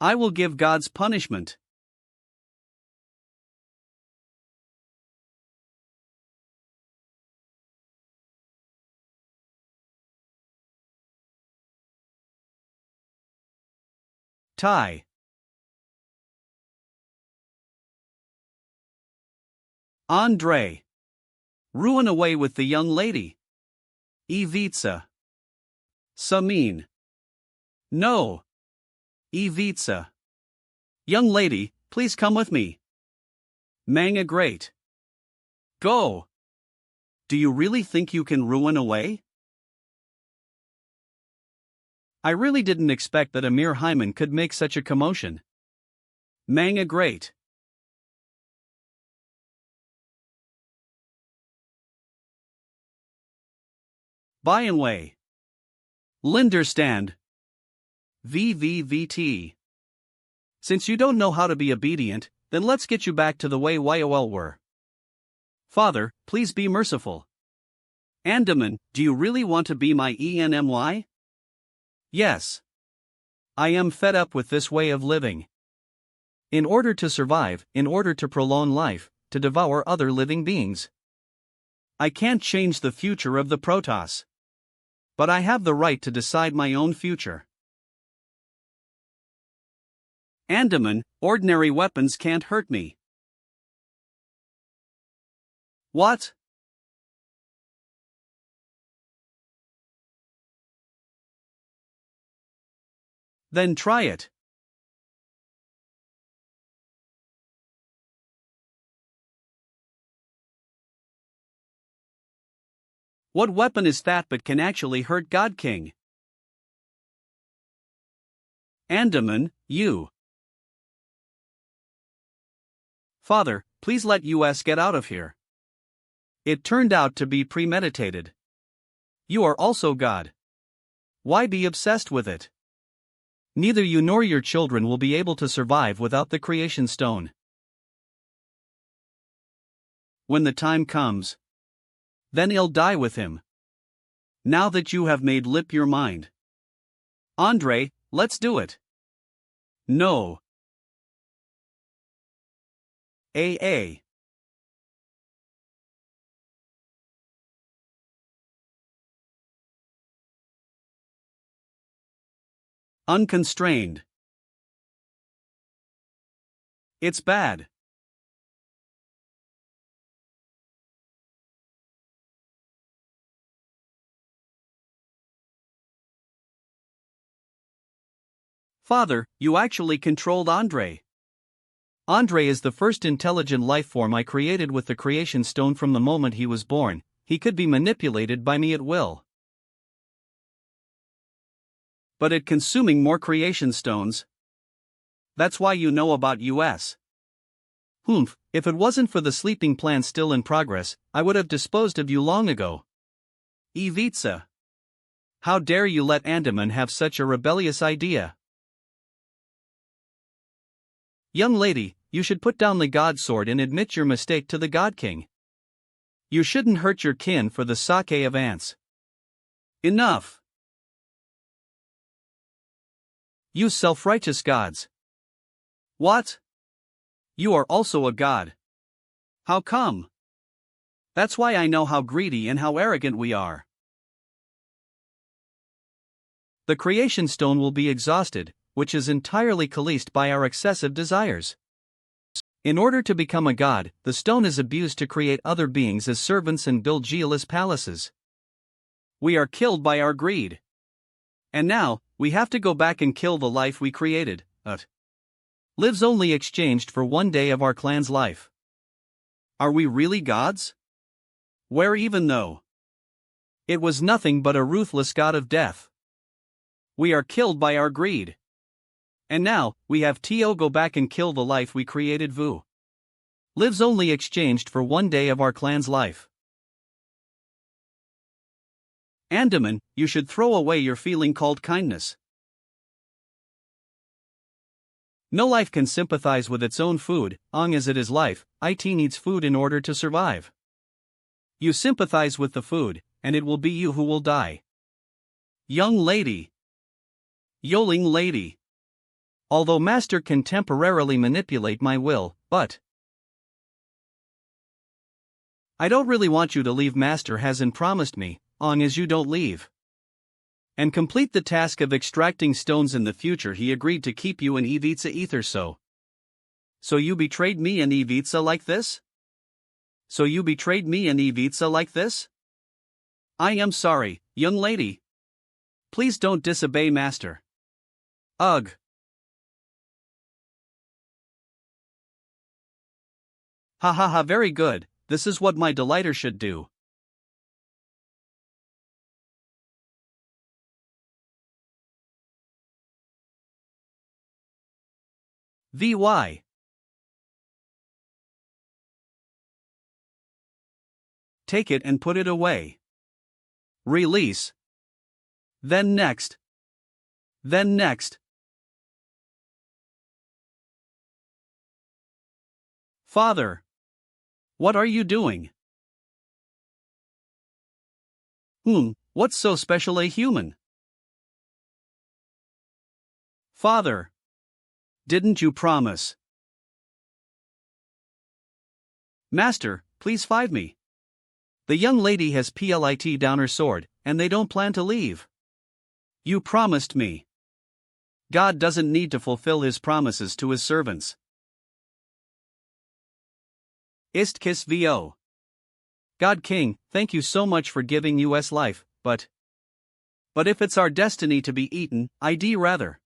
I will give God's punishment. Tie. Andre. Ruin away with the young lady. Ivica. Samin. No. Ivica. Young lady, please come with me. Manga great. Go. Do you really think you can ruin away? I really didn't expect that Amir Hyman could make such a commotion. Manga great. By and way. Linderstand. VVVT. Since you don't know how to be obedient, then let's get you back to the way YOL were. Father, please be merciful. Andaman, do you really want to be my ENMY? Yes. I am fed up with this way of living. In order to survive, in order to prolong life, to devour other living beings. I can't change the future of the Protoss. But I have the right to decide my own future. Andaman, ordinary weapons can't hurt me. What? Then try it. What weapon is that but can actually hurt God King? Andaman, you. Father, please let us get out of here. It turned out to be premeditated. You are also God. Why be obsessed with it? Neither you nor your children will be able to survive without the creation stone. When the time comes, then I'll die with him. Now that you have made lip your mind. Andre, let's do it. No. AA. Unconstrained. It's bad. Father, you actually controlled Andre. Andre is the first intelligent life form I created with the creation stone from the moment he was born. He could be manipulated by me at will. But at consuming more creation stones. That's why you know about us. Humph, if it wasn't for the sleeping plan still in progress, I would have disposed of you long ago. Ivica. How dare you let Andaman have such a rebellious idea? Young lady, you should put down the God Sword and admit your mistake to the God King. You shouldn't hurt your kin for the sake of ants. Enough. You self-righteous gods. What? You are also a god. How come? That's why I know how greedy and how arrogant we are. The creation stone will be exhausted, which is entirely caused by our excessive desires. In order to become a god, the stone is abused to create other beings as servants and build jealous palaces. We are killed by our greed. And now, we have to go back and kill the life we created, lives only exchanged for one day of our clan's life. Are we really gods? Where even though it was nothing but a ruthless god of death. We are killed by our greed. And now, we have to go back and kill the life we created Vu. Lives only exchanged for one day of our clan's life. Andaman, you should throw away your feeling called kindness. No life can sympathize with its own food, as it is life, it needs food in order to survive. You sympathize with the food, and it will be you who will die. Young lady. Yoling lady. Although Master can temporarily manipulate my will, but I don't really want you to leave. Master hasn't promised me, long as you don't leave and complete the task of extracting stones in the future, he agreed to keep you in Ivica ether. So you betrayed me in Ivica like this? I am sorry, young lady. Please don't disobey Master. Ugh. Ha ha ha, very good, this is what my delighter should do. VY. Take it and put it away. Release. Then next. Father. What are you doing? What's so special a human? Father. Didn't you promise? Master, please five me. The young lady has plit down her sword, and they don't plan to leave. You promised me. God doesn't need to fulfill his promises to his servants. Istkis vo. God King, thank you so much for giving us life, but if it's our destiny to be eaten, I'd rather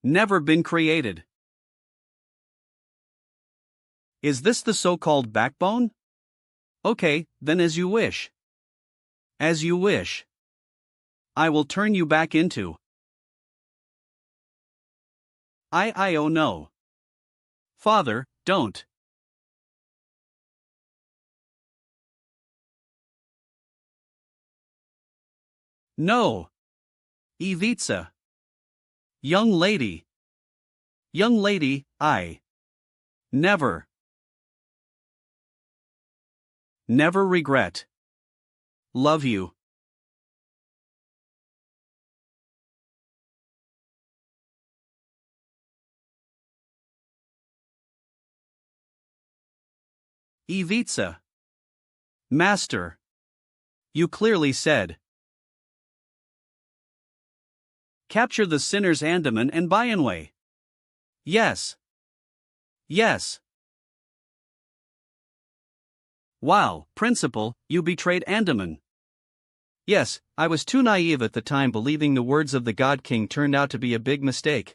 never been created. Is this the so-called backbone? Okay, then as you wish. As you wish. I will turn you back into. Oh no. Father, don't. No. Ivica. Young lady. I never regret. Love you. Ivica. Master. You clearly said. Capture the sinners Andaman and Bayanway. Yes. Wow, Principal, you betrayed Andaman. Yes, I was too naive at the time, believing the words of the God King turned out to be a big mistake.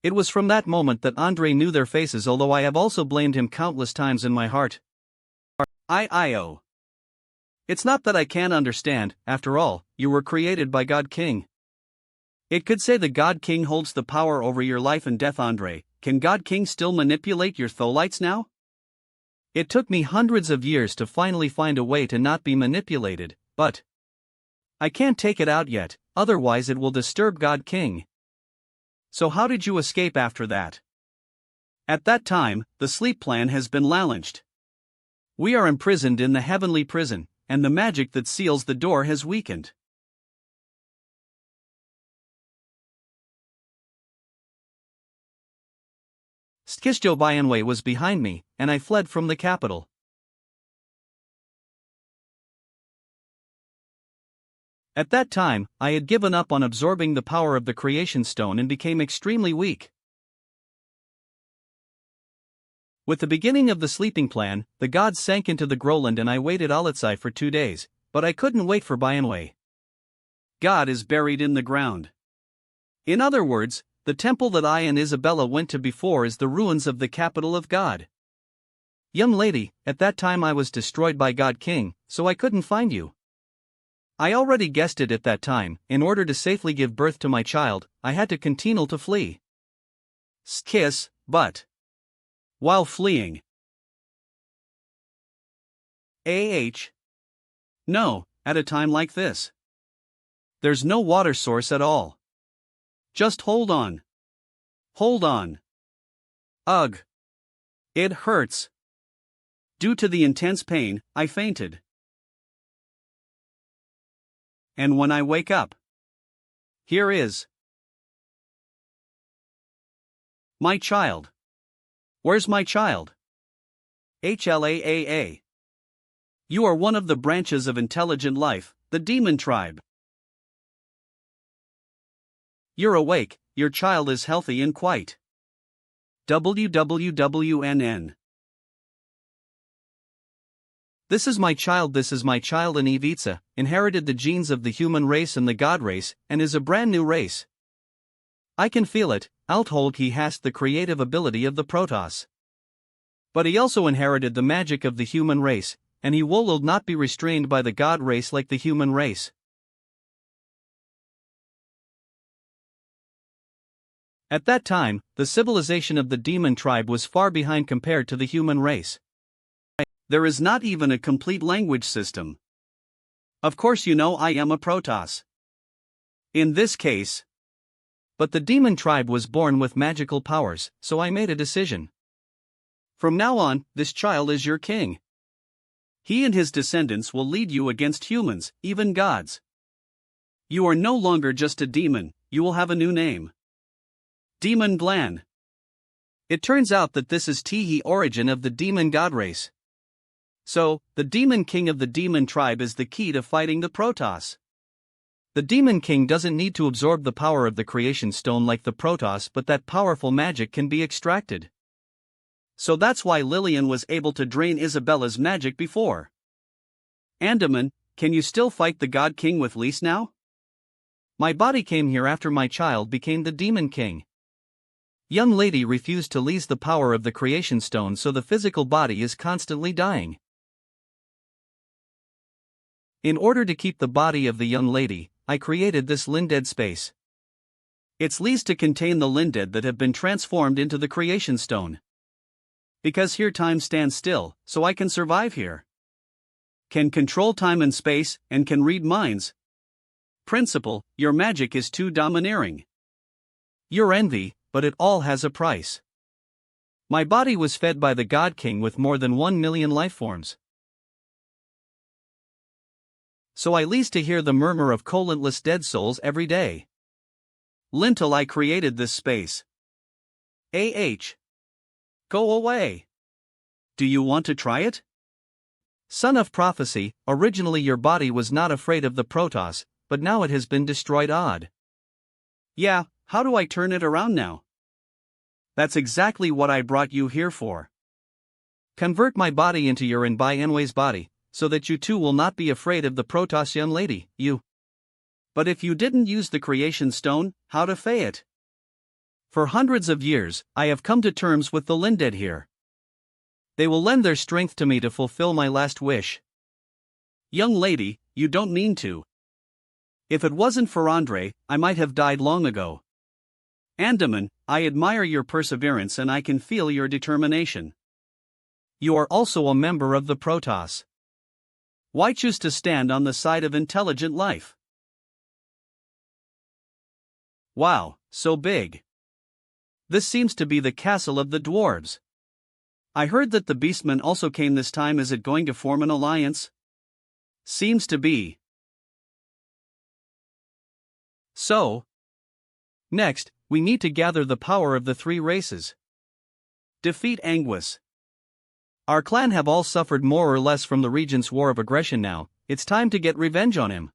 It was from that moment that Andre knew their faces, although I have also blamed him countless times in my heart. Oh. It's not that I can't understand, after all, you were created by God King. It could say the God King holds the power over your life and death. Andre, can God King still manipulate your tholites now? It took me hundreds of years to finally find a way to not be manipulated, but I can't take it out yet, otherwise it will disturb God King. So how did you escape after that? At that time, the sleep plan has been launched. We are imprisoned in the heavenly prison, and the magic that seals the door has weakened. Skishjo Bayanway was behind me, and I fled from the capital. At that time, I had given up on absorbing the power of the creation stone and became extremely weak. With the beginning of the sleeping plan, the gods sank into the Groland and I waited Alitsai for 2 days, but I couldn't wait for Bayanway. God is buried in the ground. In other words, the temple that I and Isabella went to before is the ruins of the capital of God. Young lady, at that time I was destroyed by God King, so I couldn't find you. I already guessed it at that time. In order to safely give birth to my child, I had to continue to flee. Kiss, but while fleeing. No, at a time like this. There's no water source at all. Just hold on. Ugh. It hurts. Due to the intense pain, I fainted. and when I wake up. Here is my child. Where's my child? HLAAA. You are one of the branches of intelligent life, the demon tribe. You're awake, your child is healthy and quite. WWWNN. This is my child and Ivica, inherited the genes of the human race and the god race, and is a brand new race. I can feel it, outhold he has the creative ability of the Protoss. But he also inherited the magic of the human race, and he will not be restrained by the god race like the human race. At that time, the civilization of the demon tribe was far behind compared to the human race. There is not even a complete language system. Of course you know I am a Protoss. In this case. But the demon tribe was born with magical powers, so I made a decision. From now on, this child is your king. He and his descendants will lead you against humans, even gods. You are no longer just a demon, you will have a new name. Demon Glan. It turns out that this is the origin of the demon god race. So, the demon king of the demon tribe is the key to fighting the Protoss. The demon king doesn't need to absorb the power of the creation stone like the Protoss, but that powerful magic can be extracted. So that's why Lillian was able to drain Isabella's magic before. Andaman, can you still fight the god king with Lise now? My body came here after my child became the demon king. Young lady refused to lease the power of the creation stone, so the physical body is constantly dying. In order to keep the body of the young lady, I created this Linded space. It's leased to contain the Linded that have been transformed into the creation stone. Because here time stands still, so I can survive here. Can control time and space, and can read minds. Principal, your magic is too domineering. Your envy, but it all has a price. My body was fed by the God King with more than 1 million lifeforms. So I leased to hear the murmur of colentless dead souls every day. Lintel I created this space. Go away. Do you want to try it? Son of prophecy, originally your body was not afraid of the Protoss, but now it has been destroyed. Odd. Yeah, how do I turn it around now? That's exactly what I brought you here for. Convert my body into your Enway's body, so that you too will not be afraid of the Protoss young lady, you. But if you didn't use the creation stone, how to fay it? For hundreds of years, I have come to terms with the Linded here. They will lend their strength to me to fulfill my last wish. Young lady, you don't mean to. If it wasn't for Andre, I might have died long ago. Andaman, I admire your perseverance and I can feel your determination. You are also a member of the Protoss. Why choose to stand on the side of intelligent life? Wow, so big. This seems to be the castle of the dwarves. I heard that the beastmen also came this time. Is it going to form an alliance? Seems to be. So, next, we need to gather the power of the three races. Defeat Anguis. Our clan have all suffered more or less from the Regent's war of aggression now, it's time to get revenge on him.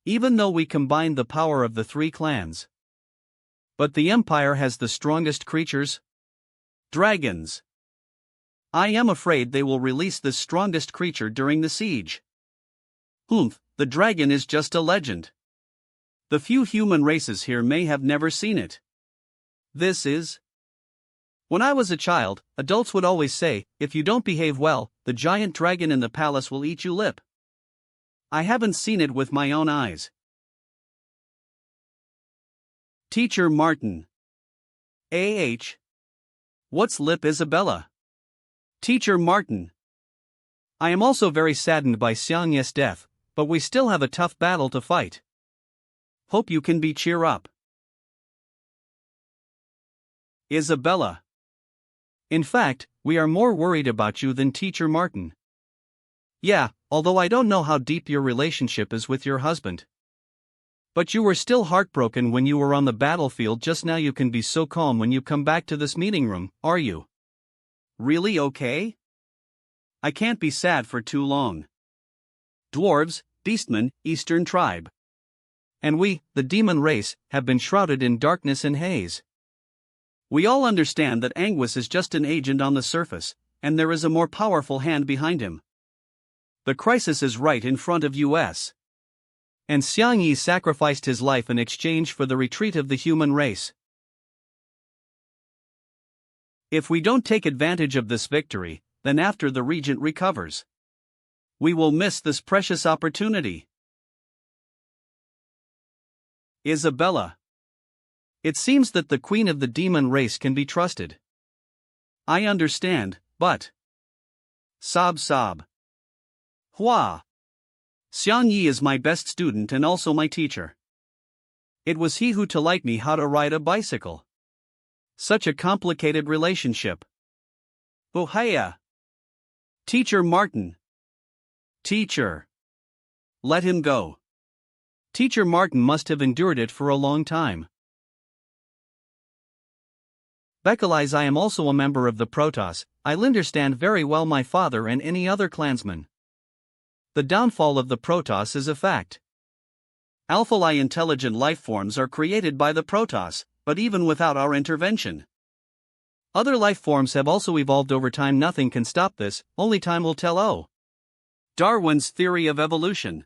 Even though we combined the power of the three clans. But the Empire has the strongest creatures? Dragons. I am afraid they will release the strongest creature during the siege. The dragon is just a legend. The few human races here may have never seen it. This is... When I was a child, adults would always say, if you don't behave well, the giant dragon in the palace will eat you lip. I haven't seen it with my own eyes. Teacher Martin. What's lip, Isabella? Teacher Martin. I am also very saddened by Xiangye's death, but we still have a tough battle to fight. Hope you can cheer up. Isabella. In fact, we are more worried about you than Teacher Martin. Yeah, although I don't know how deep your relationship is with your husband. But you were still heartbroken when you were on the battlefield just now. You can be so calm when you come back to this meeting room, are you? Really okay? I can't be sad for too long. Dwarves, beastmen, Eastern tribe. And we, the demon race, have been shrouded in darkness and haze. We all understand that Anguis is just an agent on the surface, and there is a more powerful hand behind him. The crisis is right in front of us. And Xiang Yi sacrificed his life in exchange for the retreat of the human race. If we don't take advantage of this victory, then after the Regent recovers, we will miss this precious opportunity. Isabella. It seems that the queen of the demon race can be trusted. I understand, but... Sob. Hua. Xiang Yi is my best student and also my teacher. It was he who taught me how to ride a bicycle. Such a complicated relationship. Ohaya. Teacher Martin. Teacher. Let him go. Teacher Martin must have endured it for a long time. Bekalize, I am also a member of the Protoss. I understand very well my father and any other clansman. The downfall of the Protoss is a fact. Alpha-Li intelligent life forms are created by the Protoss, but even without our intervention. Other life forms have also evolved over time. Nothing can stop this, only time will tell. Oh. Darwin's theory of evolution.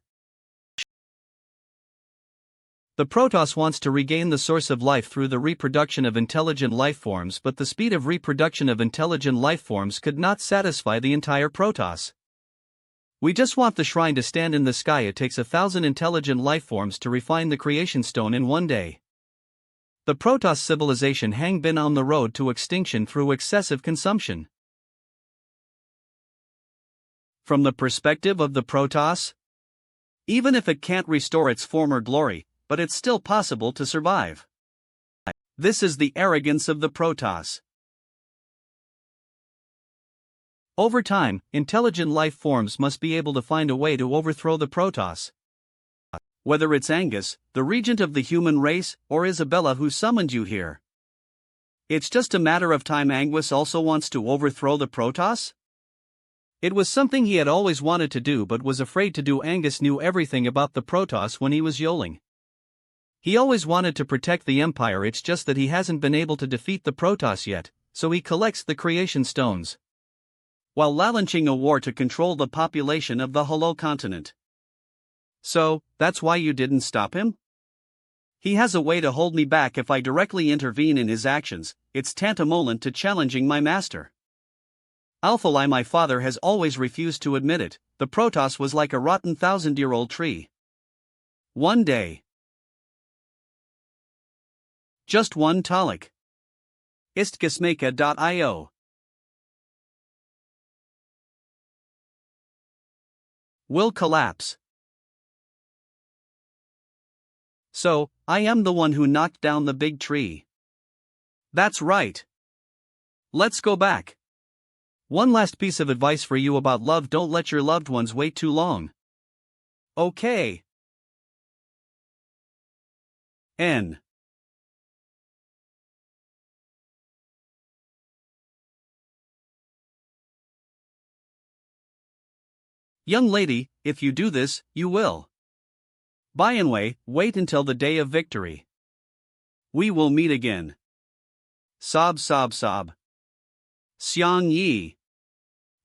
The Protoss wants to regain the source of life through the reproduction of intelligent life forms, but the speed of reproduction of intelligent life forms could not satisfy the entire Protoss. We just want the shrine to stand in the sky. It takes 1,000 intelligent life forms to refine the creation stone in one day. The Protoss civilization has been on the road to extinction through excessive consumption. From the perspective of the Protoss, even if it can't restore its former glory, but it's still possible to survive. This is the arrogance of the Protoss. Over time, intelligent life forms must be able to find a way to overthrow the Protoss. Whether it's Angus, the regent of the human race, or Isabella who summoned you here. It's just a matter of time. Angus also wants to overthrow the Protoss? It was something he had always wanted to do but was afraid to do. Angus knew everything about the Protoss when he was yoling. He always wanted to protect the Empire, it's just that he hasn't been able to defeat the Protoss yet, so he collects the creation stones. While launching a war to control the population of the Hollow Continent. So, that's why you didn't stop him? He has a way to hold me back if I directly intervene in his actions. It's tantamount to challenging my master. Alpha-Li, my father has always refused to admit it. The Protoss was like a rotten 1,000-year-old tree. One day. Just one Talik. Istgasmaka.io. Will collapse. So, I am the one who knocked down the big tree. That's right. Let's go back. One last piece of advice for you about love: don't let your loved ones wait too long. Okay. N. Young lady, if you do this, you will. By and way, wait until the day of victory. We will meet again. Sob. Xiang Yi.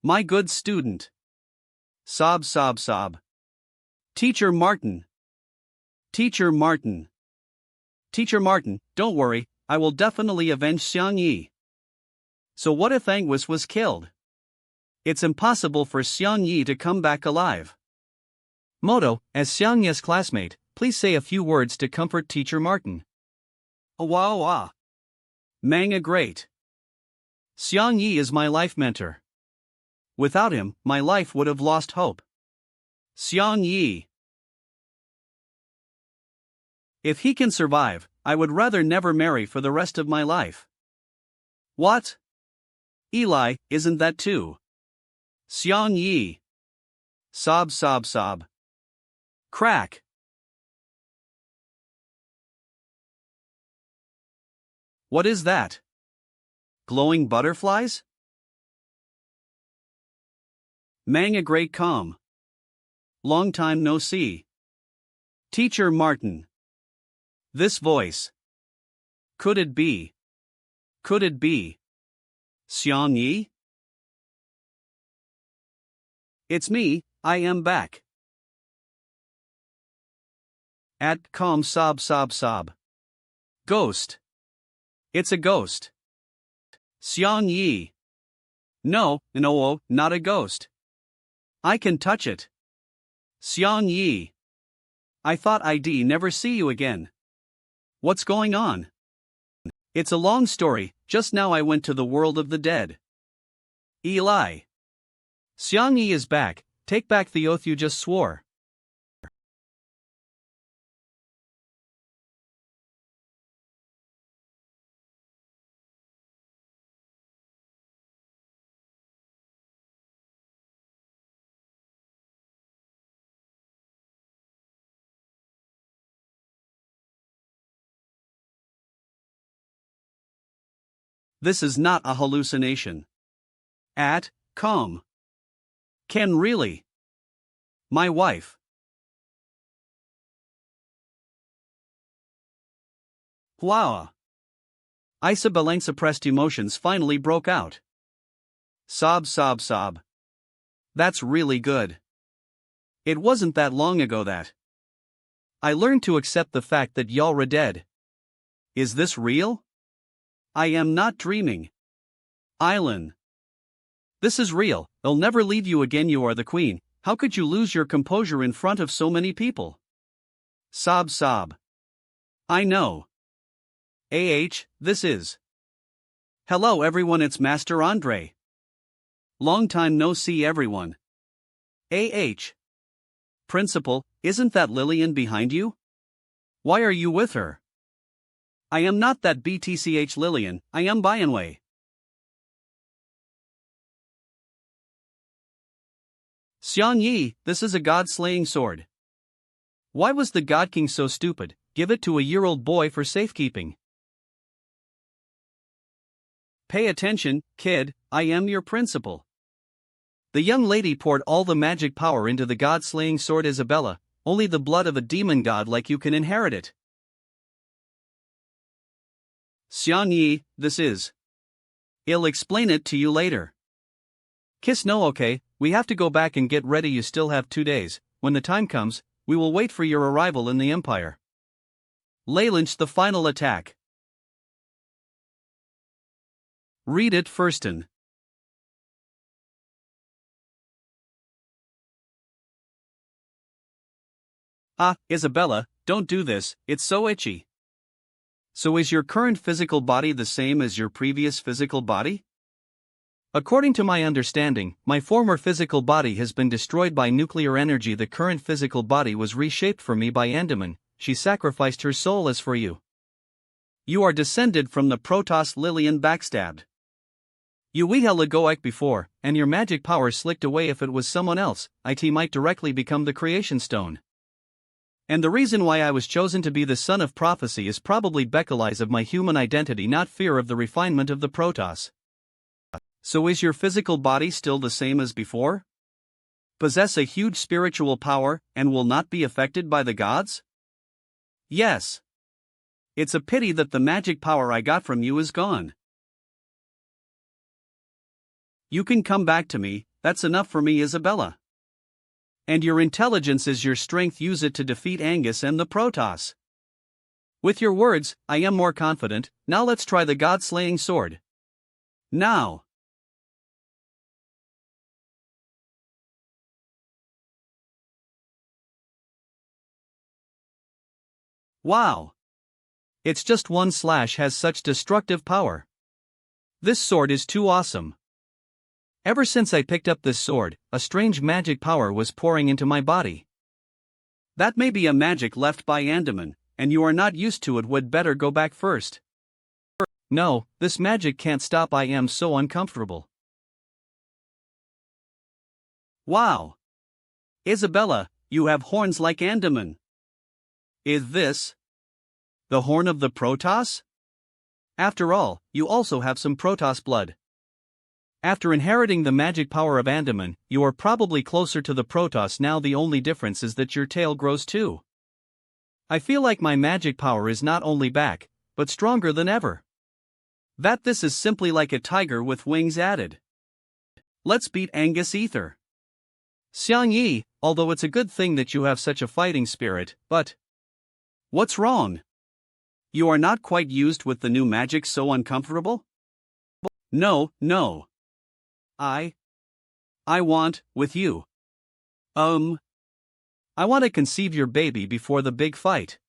My good student. Sob. Teacher Martin. Teacher Martin, don't worry, I will definitely avenge Xiang Yi. So what if Anguis was killed? It's impossible for Xiang Yi to come back alive. Moto, as Xiang Yi's classmate, please say a few words to comfort Teacher Martin. Wow. Manga great. Xiang Yi is my life mentor. Without him, my life would have lost hope. Xiang Yi. If he can survive, I would rather never marry for the rest of my life. What? Eli, isn't that too? Xiang Yi. Sob, sob, sob. Crack. What is that? Glowing butterflies? Manga great calm. Long time no see. Teacher Martin. This voice. Could it be? Could it be? Xiang Yi? It's me, I am back. At calm sob sob sob. Ghost. It's a ghost. Xiang Yi. No, not a ghost. I can touch it. Xiang Yi. I thought I'd never see you again. What's going on? It's a long story, just now I went to the world of the dead. Eli. Xiang Yi is back, take back the oath you just swore. This is not a hallucination. Calm. Can really? My wife. Wow. Isabella's suppressed emotions finally broke out. Sob sob sob. That's really good. It wasn't that long ago that I learned to accept the fact that y'all are dead. Is this real? I am not dreaming. Island. This is real, I'll never leave you again, you are the queen, how could you lose your composure in front of so many people? Sob sob. I know. This is. Hello everyone, it's Master Andre. Long time no see everyone. Principal, isn't that Lillian behind you? Why are you with her? I am not that BTCH Lillian, I am Bianwei. Xiang Yi, this is a god-slaying sword. Why was the God King so stupid? Give it to a year-old boy for safekeeping. Pay attention, kid, I am your principal. The young lady poured all the magic power into the god-slaying sword Isabella, only the blood of a demon god like you can inherit it. Xiang Yi, this is. I'll explain it to you later. Kiss no okay, we have to go back and get ready, you still have 2 days, when the time comes, we will wait for your arrival in the Empire. Launch the final attack. Read it firsten. Isabella, don't do this, it's so itchy. So is your current physical body the same as your previous physical body? According to my understanding, my former physical body has been destroyed by nuclear energy. The current physical body was reshaped for me by Andaman, she sacrificed her soul as for you. You are descended from the Protoss Lillian backstabbed. You weheld Legoic before, and your magic power slicked away. If it was someone else, it might directly become the creation stone. And the reason why I was chosen to be the son of prophecy is probably Beckeleyes of my human identity, not fear of the refinement of the Protoss. So is your physical body still the same as before? Possess a huge spiritual power, and will not be affected by the gods? Yes. It's a pity that the magic power I got from you is gone. You can come back to me, that's enough for me, Isabella. And your intelligence is your strength, use it to defeat Angus and the Protoss. With your words, I am more confident, now let's try the god-slaying sword. Now. Wow. It's just one slash has such destructive power. This sword is too awesome. Ever since I picked up this sword, a strange magic power was pouring into my body. That may be a magic left by Andaman, and you are not used to it, would better go back first. No, this magic can't stop, I am so uncomfortable. Wow. Isabella, you have horns like Andaman. Is this the horn of the Protoss? After all, you also have some Protoss blood. After inheriting the magic power of Andaman, you are probably closer to the Protoss now. The only difference is that your tail grows too. I feel like my magic power is not only back, but stronger than ever. That this is simply like a tiger with wings added. Let's beat Angus Ether. Xiang Yi, although it's a good thing that you have such a fighting spirit, but what's wrong? You are not quite used with the new magic, so uncomfortable? No. I want, with you. I want to conceive your baby before the big fight.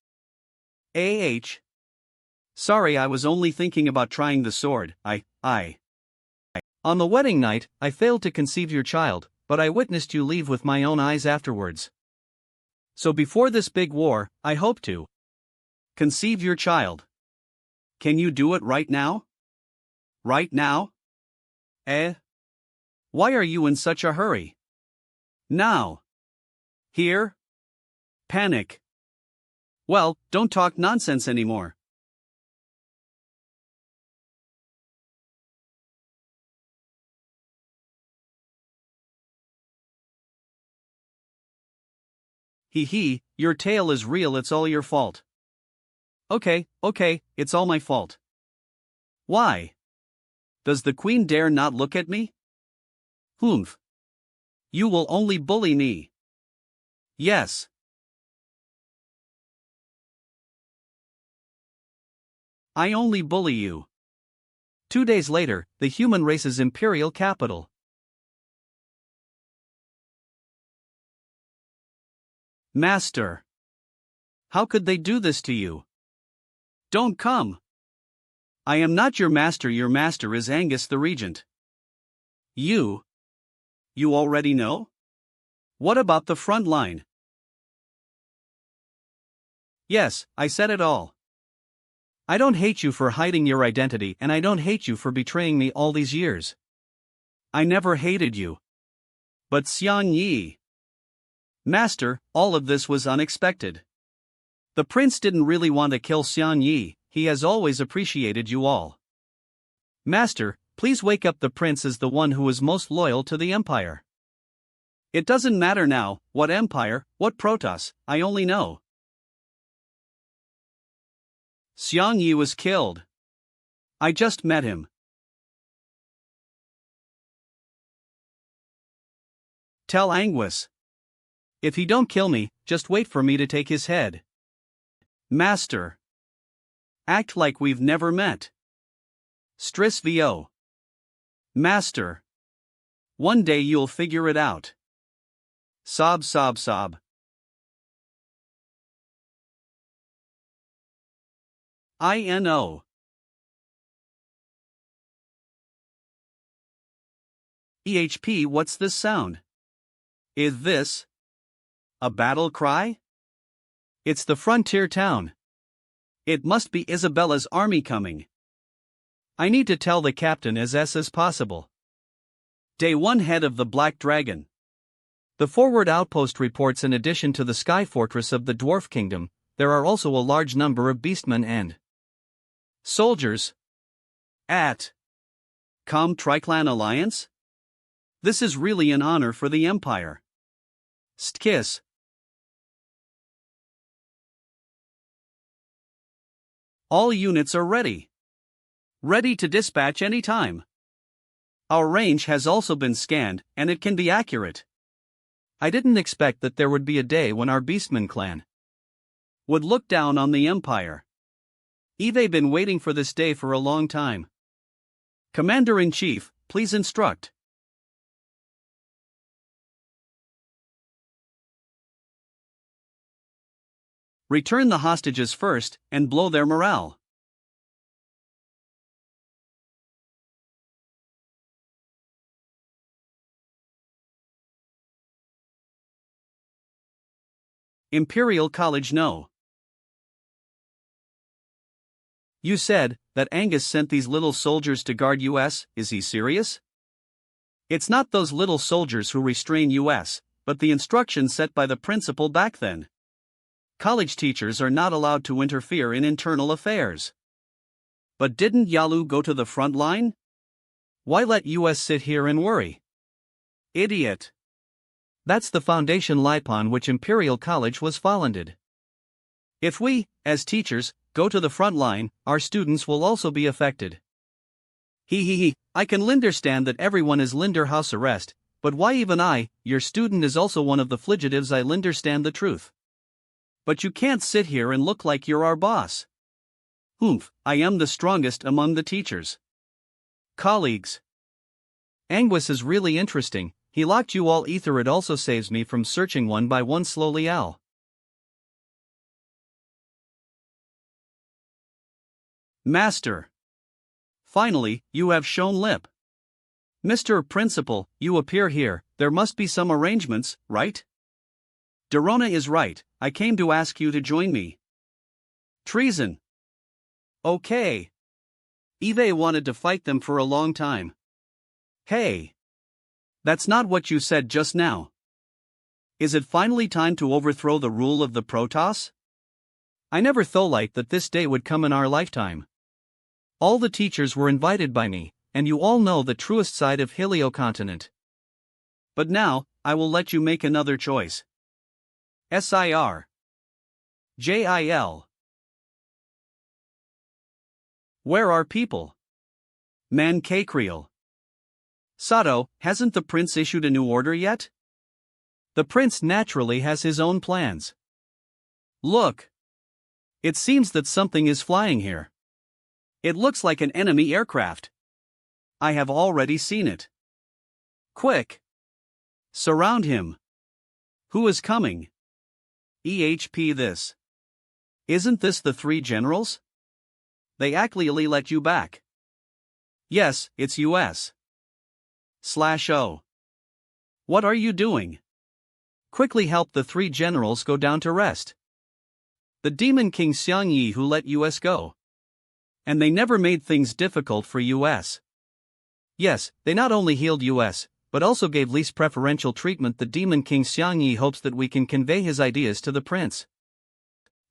Sorry, I was only thinking about trying the sword. On the wedding night, I failed to conceive your child, but I witnessed you leave with my own eyes afterwards. So before this big war, I hope to conceive your child. Can you do it right now? Right now? Why are you in such a hurry? Now. Here? Panic. Well, don't talk nonsense anymore. Your tail is real, it's all your fault. Okay, it's all my fault. Why? Does the queen dare not look at me? Humph. You will only bully me. Yes. I only bully you. 2 days later, the human race's imperial capital. Master. How could they do this to you? Don't come. I am not your master is Angus the Regent. You already know? What about the front line? Yes, I said it all. I don't hate you for hiding your identity, and I don't hate you for betraying me all these years. I never hated you. But Xiang Yi. Master, all of this was unexpected. The prince didn't really want to kill Xiang Yi, he has always appreciated you all. Master, please wake up, the prince is the one who is most loyal to the empire. It doesn't matter now, what empire, what Protoss, I only know Xiang Yi was killed. I just met him. Tell Angus. If he don't kill me, just wait for me to take his head. Master. Act like we've never met. Stris vo. Master. One day you'll figure it out. Sob. INO. EHP, what's this sound? Is this a battle cry? It's the frontier town. It must be Isabella's army coming. I need to tell the captain as possible. Day 1, head of the Black Dragon. The forward outpost reports in addition to the sky fortress of the Dwarf Kingdom, there are also a large number of beastmen and soldiers at Triclan Alliance? This is really an honor for the Empire. Stkis. All units are ready. Ready to dispatch any time. Our range has also been scanned, and it can be accurate. I didn't expect that there would be a day when our Beastman clan would look down on the Empire. They've been waiting for this day for a long time. Commander-in-Chief, please instruct. Return the hostages first, and blow their morale. Imperial College, no. You said that Angus sent these little soldiers to guard US, is he serious? It's not those little soldiers who restrain US, but the instructions set by the principal back then. College teachers are not allowed to interfere in internal affairs. But didn't Yalu go to the front line? Why let us sit here and worry? Idiot. That's the foundation upon which Imperial College was founded. If we, as teachers, go to the front line, our students will also be affected. I can understand that everyone is linder house arrest, but why even I, your student is also one of the fugitives. I understand the truth. But you can't sit here and look like you're our boss. I am the strongest among the teachers. Colleagues. Anguis is really interesting, he locked you all ether. It also saves me from searching one by one slowly. Al. Master. Finally, you have shown lip. Mr. Principal, you appear here, there must be some arrangements, right? Dorona is right, I came to ask you to join me. Treason. Okay. Eve wanted to fight them for a long time. Hey. That's not what you said just now. Is it finally time to overthrow the rule of the Protoss? I never thought that this day would come in our lifetime. All the teachers were invited by me, and you all know the truest side of Heliocontinent. But now, I will let you make another choice. Sir. Jil. Where are people? Mancacriel. Sato, hasn't the prince issued a new order yet? The prince naturally has his own plans. Look. It seems that something is flying here. It looks like an enemy aircraft. I have already seen it. Quick! Surround him. Who is coming? EHP this. Isn't this the three generals? They actually let you back. Yes, it's US/O. What are you doing? Quickly help the three generals go down to rest. The Demon King Xiangyi who let US go. And they never made things difficult for US. Yes, they not only healed US, but also gave least preferential treatment. The Demon King Xiangyi hopes that we can convey his ideas to the prince.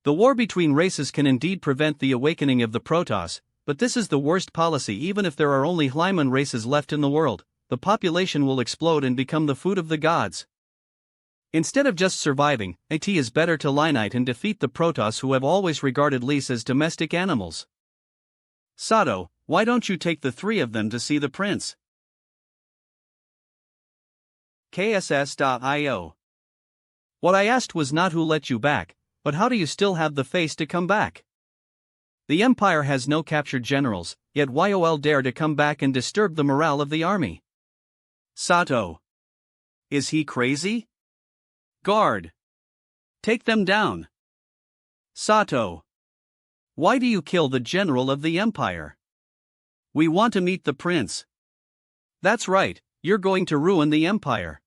The war between races can indeed prevent the awakening of the Protoss, but this is the worst policy. Even if there are only Hyman races left in the world, the population will explode and become the food of the gods. Instead of just surviving, it is better to unite and defeat the Protoss who have always regarded Lys as domestic animals. Sato, why don't you take the three of them to see the prince? KSS.io. What I asked was not who let you back, but how do you still have the face to come back? The Empire has no captured generals, yet YOL dare to come back and disturb the morale of the army. Sato. Is he crazy? Guard. Take them down. Sato. Why do you kill the general of the Empire? We want to meet the prince. That's right, you're going to ruin the Empire.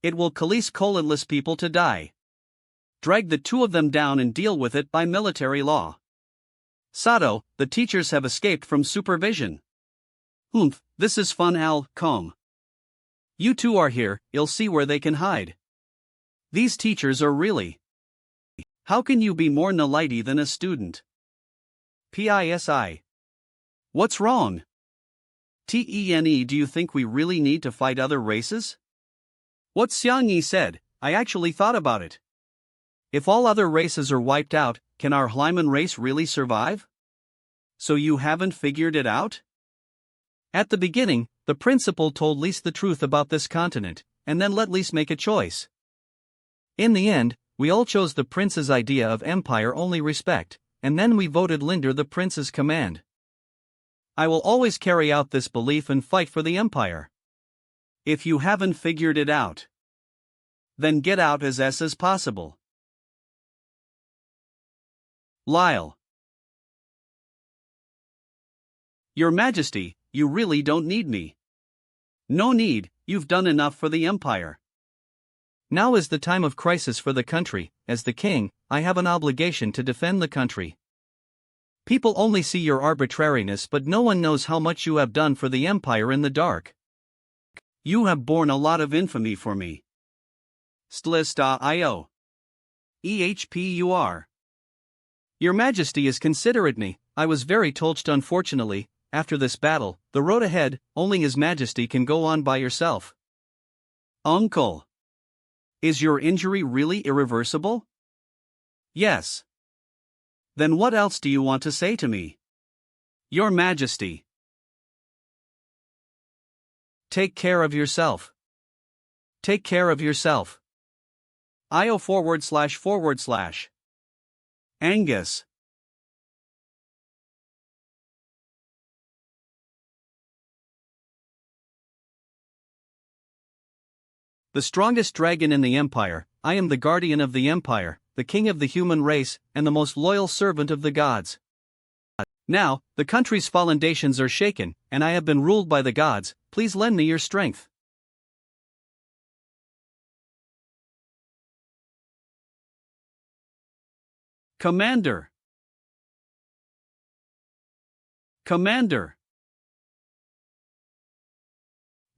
It will cause colonless people to die. Drag the two of them down and deal with it by military law. Sato, the teachers have escaped from supervision. This is fun. Come. You two are here, you'll see where they can hide. These teachers are really. How can you be more nality than a student? PISI. What's wrong? TENE, do you think we really need to fight other races? What Xiangyi said, I actually thought about it. If all other races are wiped out, can our Hyman race really survive? So you haven't figured it out? At the beginning, the principal told Lys the truth about this continent, and then let Lys make a choice. In the end, we all chose the prince's idea of empire-only respect, and then we voted Linder the prince's command. I will always carry out this belief and fight for the empire. If you haven't figured it out, then get out as as possible. Lyle. Your Majesty, you really don't need me. No need, you've done enough for the empire. Now is the time of crisis for the country. As the king, I have an obligation to defend the country. People only see your arbitrariness, but no one knows how much you have done for the empire in the dark. You have borne a lot of infamy for me. Stlista.io. EHPUR. Your Majesty is considerate me, I was very touched unfortunately, after this battle, the road ahead, only His Majesty can go on by yourself. Uncle. Is your injury really irreversible? Yes. Then what else do you want to say to me? Your Majesty. Take care of yourself. Take care of yourself. IO // Angus. The strongest dragon in the Empire, I am the guardian of the Empire, the king of the human race, and the most loyal servant of the gods. Now, the country's foundations are shaken, and I have been ruled by the gods, please lend me your strength. Commander. Commander.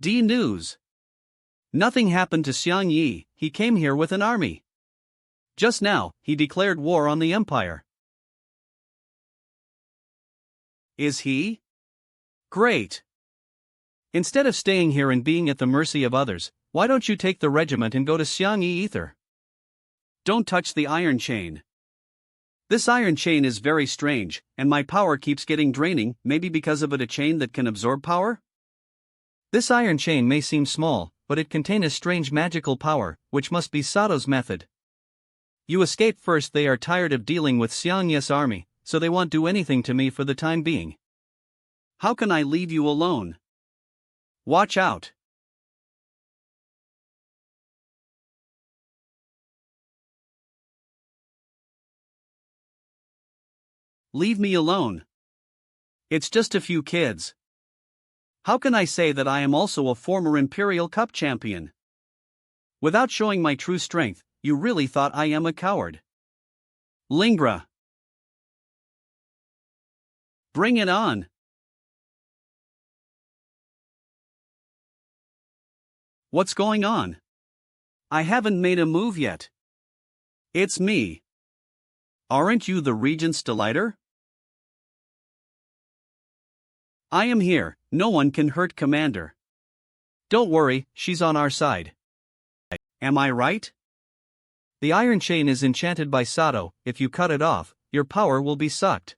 D News. Nothing happened to Xiang Yi, he came here with an army. Just now, he declared war on the Empire. Is he? Great. Instead of staying here and being at the mercy of others, why don't you take the regiment and go to Xiang Yi Ether? Don't touch the iron chain. This iron chain is very strange, and my power keeps getting draining, maybe because of a chain that can absorb power? This iron chain may seem small, but it contains a strange magical power, which must be Sato's method. You escape first. They are tired of dealing with Xiang Yi's army, so they won't do anything to me for the time being. How can I leave you alone? Watch out. Leave me alone. It's just a few kids. How can I say that I am also a former Imperial Cup champion? Without showing my true strength, you really thought I am a coward. Lingra. Bring it on. What's going on? I haven't made a move yet. It's me. Aren't you the Regent's delighter? I am here, no one can hurt Commander. Don't worry, she's on our side. Am I right? The iron chain is enchanted by Sato, if you cut it off, your power will be sucked.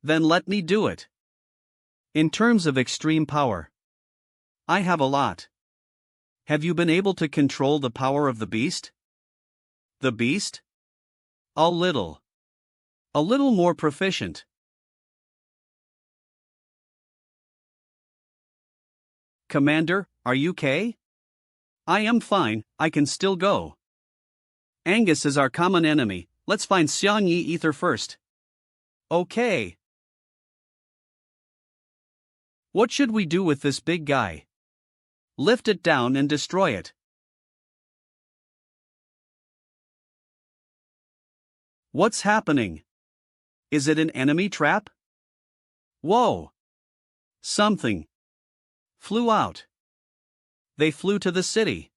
Then let me do it. In terms of extreme power, I have a lot. Have you been able to control the power of the beast? The beast? A little. A little more proficient. Commander, are you okay? I am fine, I can still go. Angus is our common enemy, let's find Xiang Yi Ether first. Okay. What should we do with this big guy? Lift it down and destroy it. What's happening? Is it an enemy trap? Whoa! Something flew out. They flew to the city.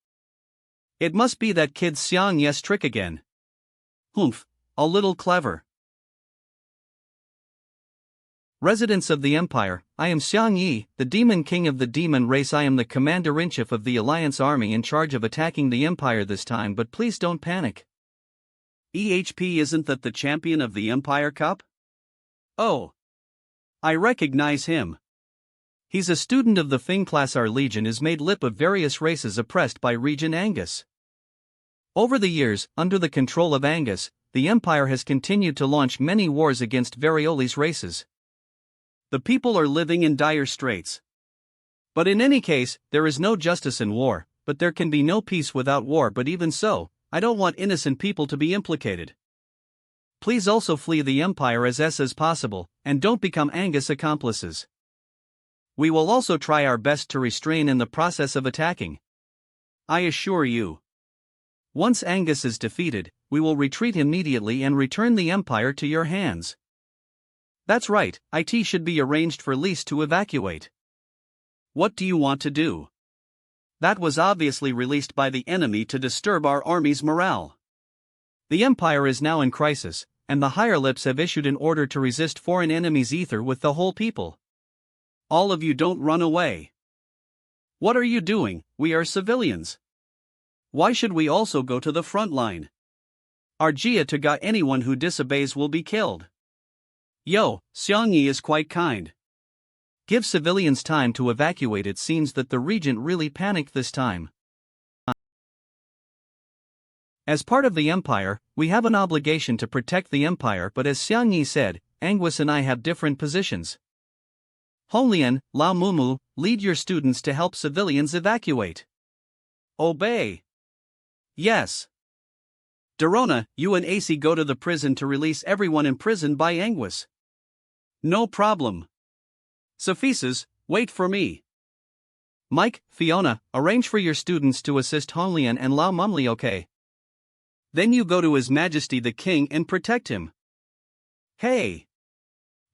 It must be that kid Xiang Yi's trick again. Humph, a little clever. Residents of the Empire, I am Xiang Yi, the demon king of the demon race. I am the commander-in-chief of the Alliance army in charge of attacking the Empire this time, but please don't panic. EHP, isn't that the champion of the Empire Cup? Oh. I recognize him. He's a student of the Fing class. Our legion is made up of various races oppressed by Regent Angus. Over the years, under the control of Angus, the Empire has continued to launch many wars against Varioli's races. The people are living in dire straits. But in any case, there is no justice in war, but there can be no peace without war. But even so, I don't want innocent people to be implicated. Please also flee the Empire as possible, and don't become Angus accomplices. We will also try our best to restrain in the process of attacking. I assure you. Once Angus is defeated, we will retreat immediately and return the Empire to your hands. That's right, it should be arranged for Lise to evacuate. What do you want to do? That was obviously released by the enemy to disturb our army's morale. The Empire is now in crisis, and the higher lips have issued an order to resist foreign enemies' ether with the whole people. All of you don't run away. What are you doing? We are civilians. Why should we also go to the front line? Arjia Taga, anyone who disobeys will be killed. Yo, Xiangyi is quite kind. Give civilians time to evacuate. It seems that the regent really panicked this time. As part of the empire, we have an obligation to protect the empire, but as Xiangyi said, Anguis and I have different positions. Honglian, Lao Mumu, lead your students to help civilians evacuate. Obey. Yes. Dorona, you and AC go to the prison to release everyone imprisoned by Anguis. No problem. Sophises, wait for me. Mike, Fiona, arrange for your students to assist Honglian and Lao Mumli, okay? Then you go to His Majesty the King and protect him. Hey!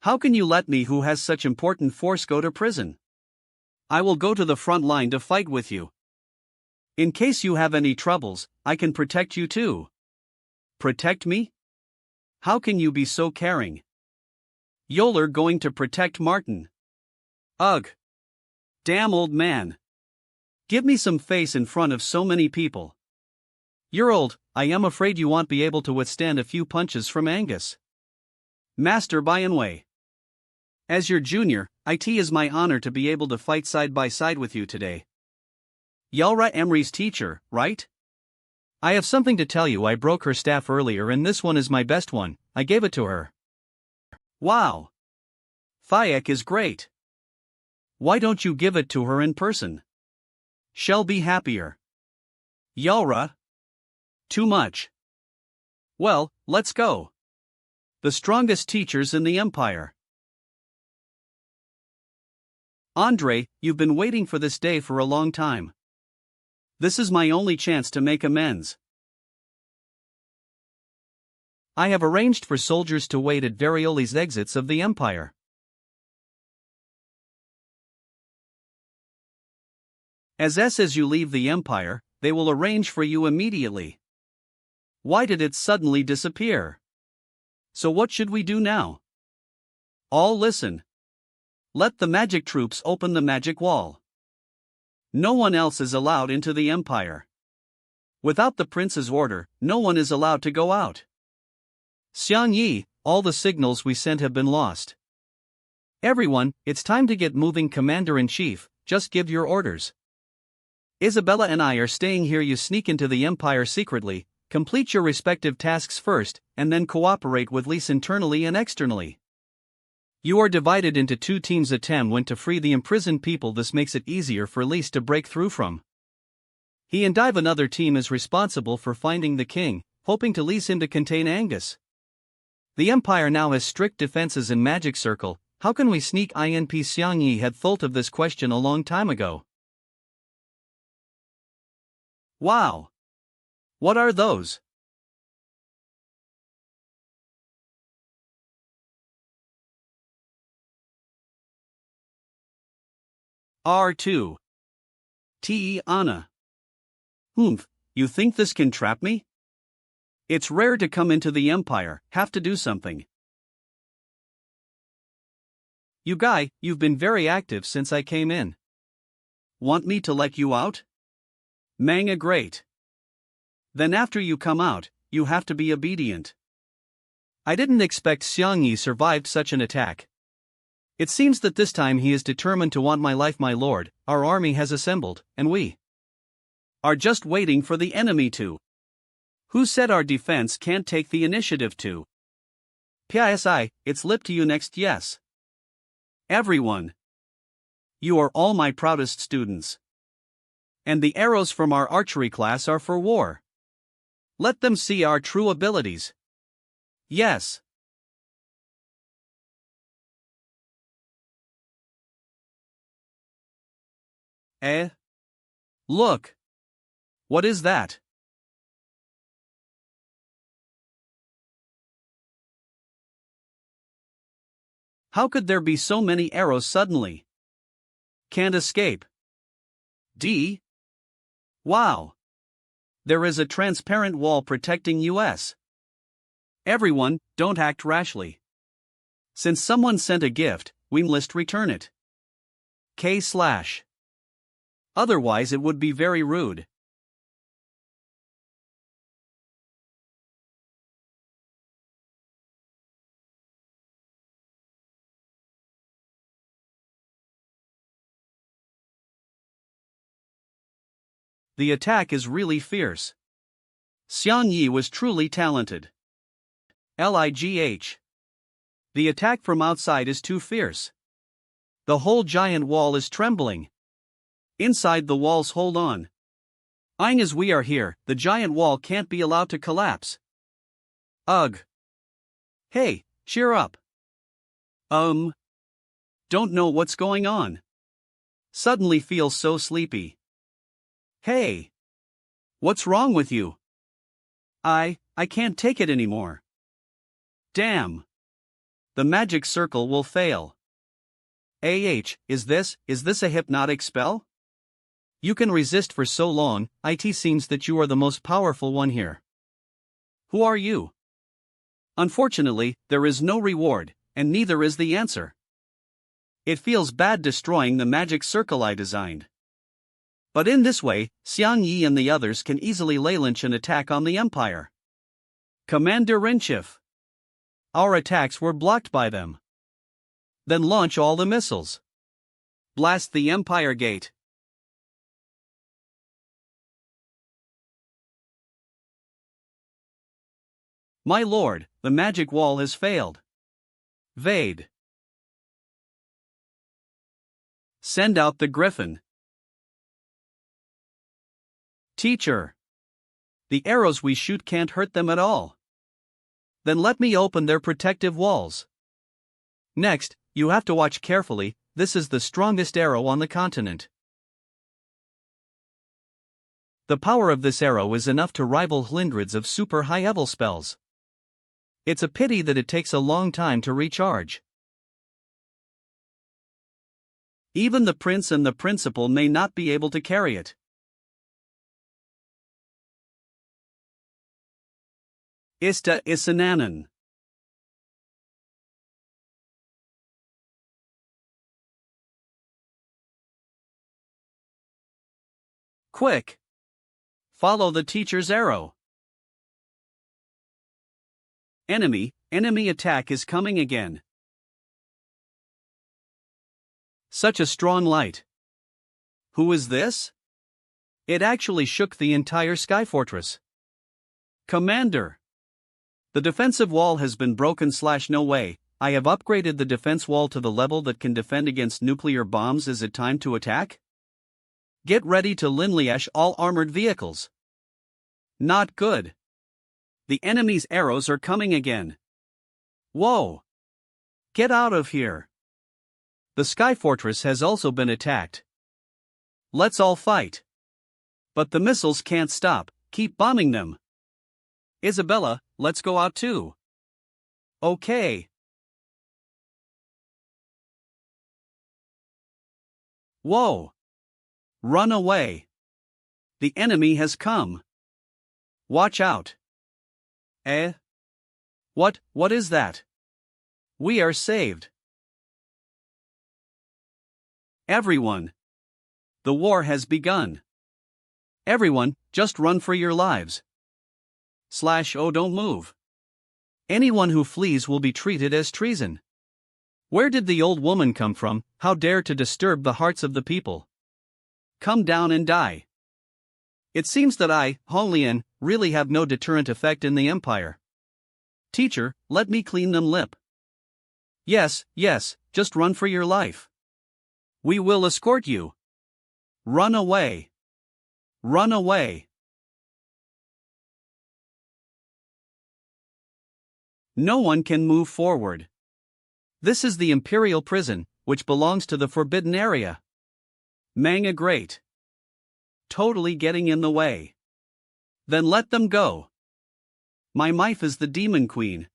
How can you let me, who has such important force, go to prison? I will go to the front line to fight with you. In case you have any troubles, I can protect you too. Protect me? How can you be so caring? You're going to protect Martin. Ugh. Damn old man. Give me some face in front of so many people. You're old, I am afraid you won't be able to withstand a few punches from Angus. Master Bianwei. As your junior, it is my honor to be able to fight side by side with you today. Yalra Emery's teacher, right? I have something to tell you. I broke her staff earlier and this one is my best one. I gave it to her. Wow. Fayek is great. Why don't you give it to her in person? She'll be happier. Yalra? Too much. Well, let's go. The strongest teachers in the empire. Andre, you've been waiting for this day for a long time. This is my only chance to make amends. I have arranged for soldiers to wait at Varioli's exits of the empire. As you leave the empire, they will arrange for you immediately. Why did it suddenly disappear? So what should we do now? All listen. Let the magic troops open the magic wall. No one else is allowed into the empire. Without the prince's order, no one is allowed to go out. Xiangyi, all the signals we sent have been lost. Everyone, it's time to get moving. Commander-in-Chief, just give your orders. Isabella and I are staying here. You sneak into the empire secretly, complete your respective tasks first, and then cooperate with Lise internally and externally. You are divided into two teams. A team went to free the imprisoned people. This makes it easier for Lise to break through from. He and Dive. Another team is responsible for finding the king, hoping to lease him to contain Angus. The empire now has strict defenses in Magic Circle. How can we sneak in? Xiangyi had thought of this question a long time ago. Wow! What are those? R2. Te Anna. Humph, you think this can trap me? It's rare to come into the empire, have to do something. You guy, you've been very active since I came in. Want me to let you out? Manga great. Then after you come out, you have to be obedient. I didn't expect Xiangyi survived such an attack. It seems that this time he is determined to want my life. My lord, our army has assembled, and we are just waiting for the enemy to. Who said our defense can't take the initiative to? PSI, it's lip to you next. Yes. Everyone. You are all my proudest students. And the arrows from our archery class are for war. Let them see our true abilities. Yes. Look. What is that? How could there be so many arrows suddenly? Can't escape. D. Wow! There is a transparent wall protecting us. Everyone, don't act rashly. Since someone sent a gift, we must return it. K/. Otherwise it would be very rude. The attack is really fierce. Xiang Yi was truly talented. Ligh. The attack from outside is too fierce. The whole giant wall is trembling. Inside the walls hold on. As we are here, the giant wall can't be allowed to collapse. Ugh. Hey, cheer up. Don't know what's going on. Suddenly feel so sleepy. Hey. What's wrong with you? I can't take it anymore. Damn. The magic circle will fail. Is this a hypnotic spell? You can resist for so long, it seems that you are the most powerful one here. Who are you? Unfortunately, there is no reward, and neither is the answer. It feels bad destroying the magic circle I designed. But in this way, Xiang Yi and the others can easily launch an attack on the Empire. Commander-in-Chief. Our attacks were blocked by them. Then launch all the missiles. Blast the Empire Gate. My lord, the magic wall has failed. Vade. Send out the Griffin. Teacher. The arrows we shoot can't hurt them at all. Then let me open their protective walls. Next, you have to watch carefully, this is the strongest arrow on the continent. The power of this arrow is enough to rival hundreds of super high-level spells. It's a pity that it takes a long time to recharge. Even the prince and the principal may not be able to carry it. Ista Isananan. Quick! Follow the teacher's arrow. Enemy attack is coming again. Such a strong light. Who is this? It actually shook the entire sky fortress. Commander! The defensive wall has been broken. No way, I have upgraded the defense wall to the level that can defend against nuclear bombs. Is it time to attack? Get ready to linlash all armored vehicles. Not good. The enemy's arrows are coming again. Whoa! Get out of here. The sky fortress has also been attacked. Let's all fight. But the missiles can't stop, keep bombing them. Isabella, let's go out too. Okay. Whoa! Run away. The enemy has come. Watch out. What is that? We are saved. Everyone. The war has begun. Everyone, just run for your lives. Oh, don't move. Anyone who flees will be treated as treason. Where did the old woman come from? How dare to disturb the hearts of the people? Come down and die. It seems that I, Holian, really have no deterrent effect in the Empire. Teacher, let me clean them lip. Yes, just run for your life. We will escort you. Run away. Run away. No one can move forward. This is the Imperial Prison, which belongs to the Forbidden Area. Manga great. Totally getting in the way. Then let them go. My wife is the Demon Queen.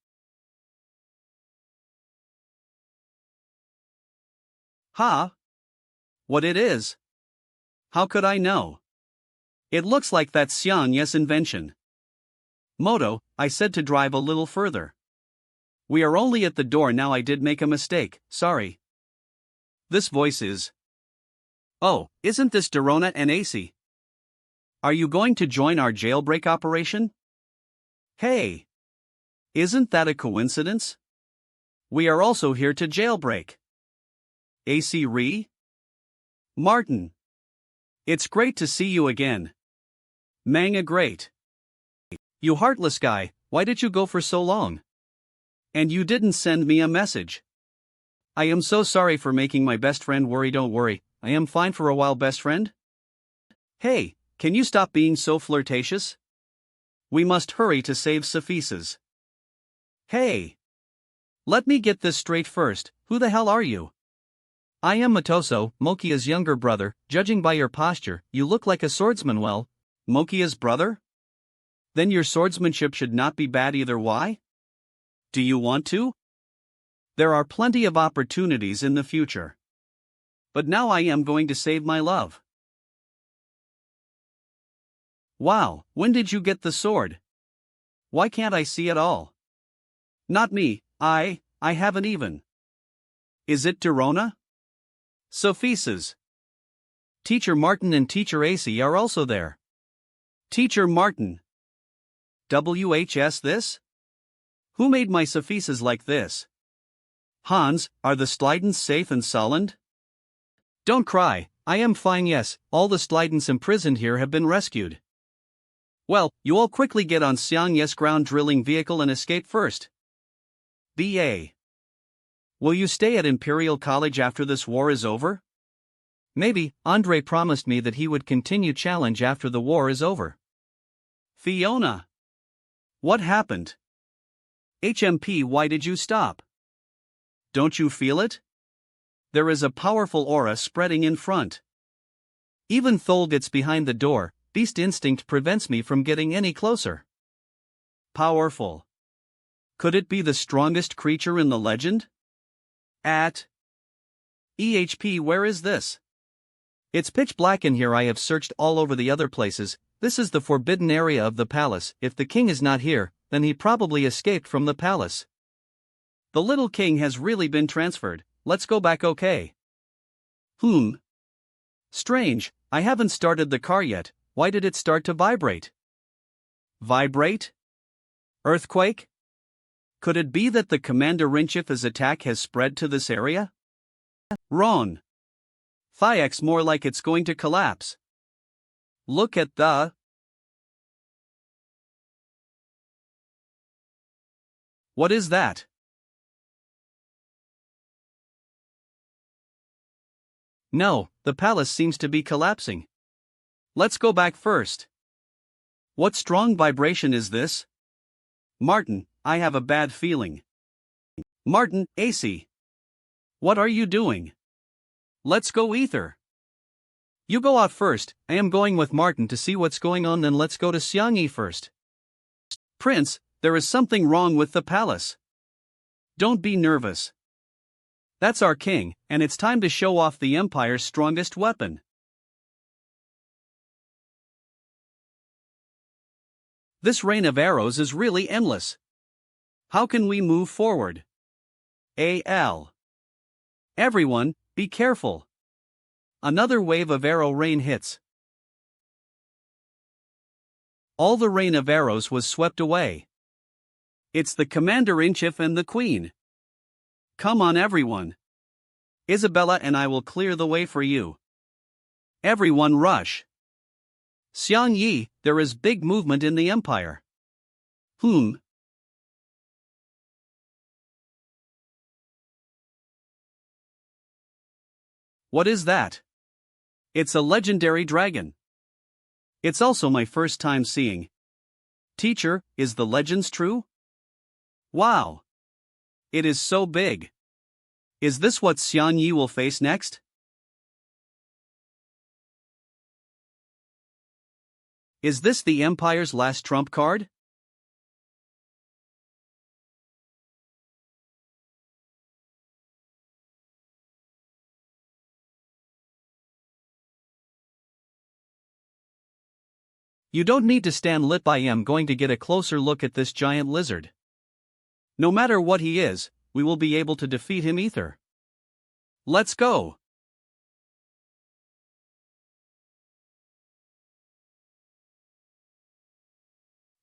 Ha? What it is? How could I know? It looks like that's Xiang's invention. Moto, I said to drive a little further. We are only at the door now. I did make a mistake, sorry. This voice is. Oh, isn't this Dorona and AC? Are you going to join our jailbreak operation? Hey! Isn't that a coincidence? We are also here to jailbreak. AC Re? Martin. It's great to see you again. Manga great. You heartless guy, why did you go for so long? And you didn't send me a message. I am so sorry for making my best friend worry. Don't worry, I am fine for a while, best friend. Hey, can you stop being so flirtatious? We must hurry to save Cephesus. Hey! Let me get this straight first, who the hell are you? I am Matoso, Mokia's younger brother. Judging by your posture, you look like a swordsman. Well, Mokia's brother? Then your swordsmanship should not be bad either. Why? Do you want to? There are plenty of opportunities in the future. But now I am going to save my love. Wow, when did you get the sword? Why can't I see it all? Not me, I haven't even. Is it Dorona? Cephesus. Teacher Martin and Teacher AC are also there. Teacher Martin. WHS this? Who made my Cephesus like this? Hans, are the Slydens safe and sound? Don't cry, I am fine. Yes, all the Slydens imprisoned here have been rescued. Well, you all quickly get on Xiang's ground drilling vehicle and escape first. BA. Will you stay at Imperial College after this war is over? Maybe. Andre promised me that he would continue challenge after the war is over. Fiona. What happened? HMP, why did you stop? Don't you feel it? There is a powerful aura spreading in front. Even Thol gets behind the door, beast instinct prevents me from getting any closer. Powerful. Could it be the strongest creature in the legend? At EHP, where is this? It's pitch black in here. I have searched all over the other places. This is the forbidden area of the palace. If the king is not here, then he probably escaped from the palace. The little king has really been transferred. Let's go back, okay? Strange, I haven't started the car yet. Why did it start to vibrate? Vibrate? Earthquake? Could it be that the Commander-in-Chief's attack has spread to this area? Wrong. Thiex, more like it's going to collapse. Look at the... What is that? No, the palace seems to be collapsing. Let's go back first. What strong vibration is this? Martin, I have a bad feeling. Martin, AC. What are you doing? Let's go, Ether. You go out first. I am going with Martin to see what's going on. Then let's go to Xiangyi first. Prince, there is something wrong with the palace. Don't be nervous. That's our king, and it's time to show off the Empire's strongest weapon. This rain of arrows is really endless. How can we move forward? AL. Everyone, be careful. Another wave of arrow rain hits. All the rain of arrows was swept away. It's the Commander-in-Chief and the Queen. Come on, everyone. Isabella and I will clear the way for you. Everyone rush. Xiangyi, there is big movement in the Empire. What is that? It's a legendary dragon. It's also my first time seeing. Teacher, is the legends true? Wow. It is so big. Is this what Xiangyi will face next? Is this the Empire's last trump card? You don't need to stand lit by. I'm going to get a closer look at this giant lizard. No matter what he is, we will be able to defeat him. Ether. Let's go.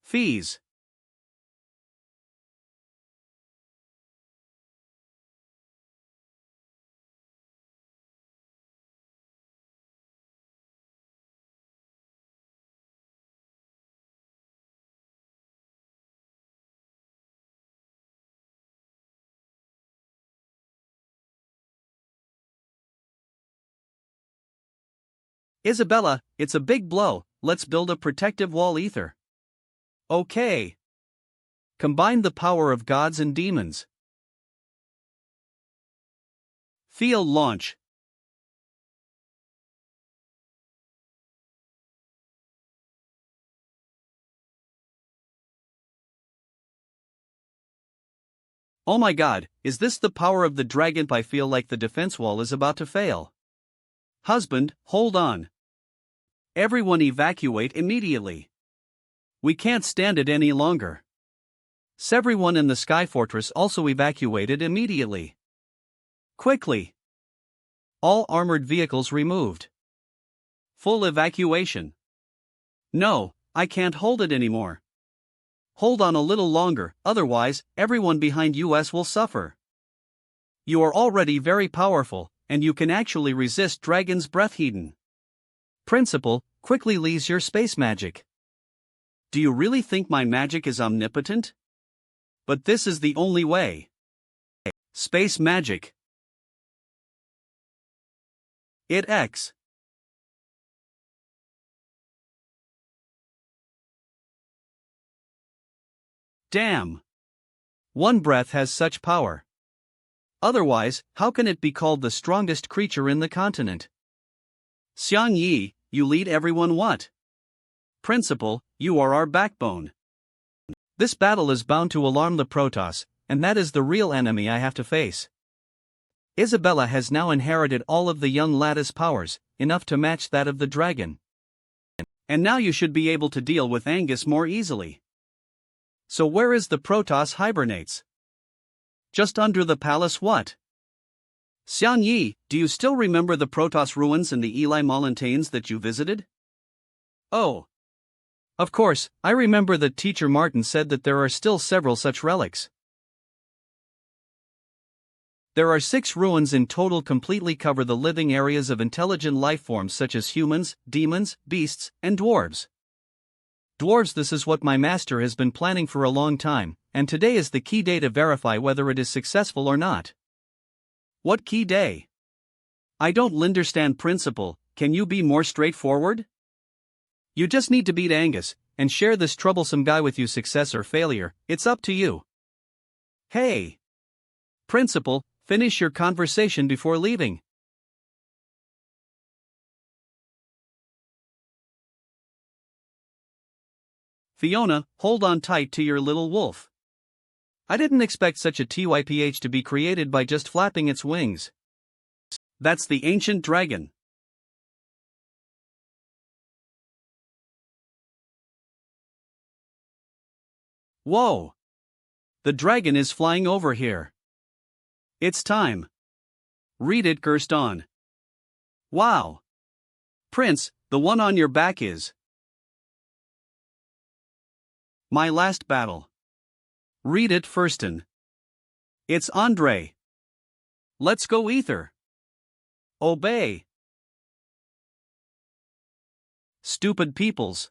Fees. Isabella, it's a big blow. Let's build a protective wall. Ether. Okay. Combine the power of gods and demons. Field launch. Oh my god, is this the power of the dragon? I feel like the defense wall is about to fail. Husband, hold on. Everyone evacuate immediately. We can't stand it any longer. Everyone in the Sky Fortress also evacuated immediately. Quickly. All armored vehicles removed. Full evacuation. No, I can't hold it anymore. Hold on a little longer, otherwise, everyone behind us will suffer. You are already very powerful, and you can actually resist Dragon's Breath. Hidden. Principal, quickly lease your space magic. Do you really think my magic is omnipotent? But this is the only way. Space magic. It X. Damn. One breath has such power. Otherwise, how can it be called the strongest creature in the continent? Xiang Yi, you lead everyone. What? Principal, you are our backbone. This battle is bound to alarm the Protoss, and that is the real enemy I have to face. Isabella has now inherited all of the young lattice powers, enough to match that of the dragon. And now you should be able to deal with Angus more easily. So where is the Protoss hibernates? Just under the palace. What? Xiang Yi, do you still remember the Protoss ruins in the Eli Mountains that you visited? Oh. Of course, I remember that Teacher Martin said that there are still several such relics. There are 6 ruins in total, completely cover the living areas of intelligent life forms such as humans, demons, beasts, and dwarves. Dwarves, this is what my master has been planning for a long time, and today is the key day to verify whether it is successful or not. What key day? I don't understand, Principal, can you be more straightforward? You just need to beat Angus, and share this troublesome guy with you. Success or failure, it's up to you. Hey! Principal, finish your conversation before leaving. Fiona, hold on tight to your little wolf. I didn't expect such a TYPH to be created by just flapping its wings. That's the ancient dragon. Whoa! The dragon is flying over here. It's time. Read it, Gerston. Wow! Prince, the one on your back is my last battle. Read it, Firston. It's Andre. Let's go, Ether. Obey. Stupid peoples.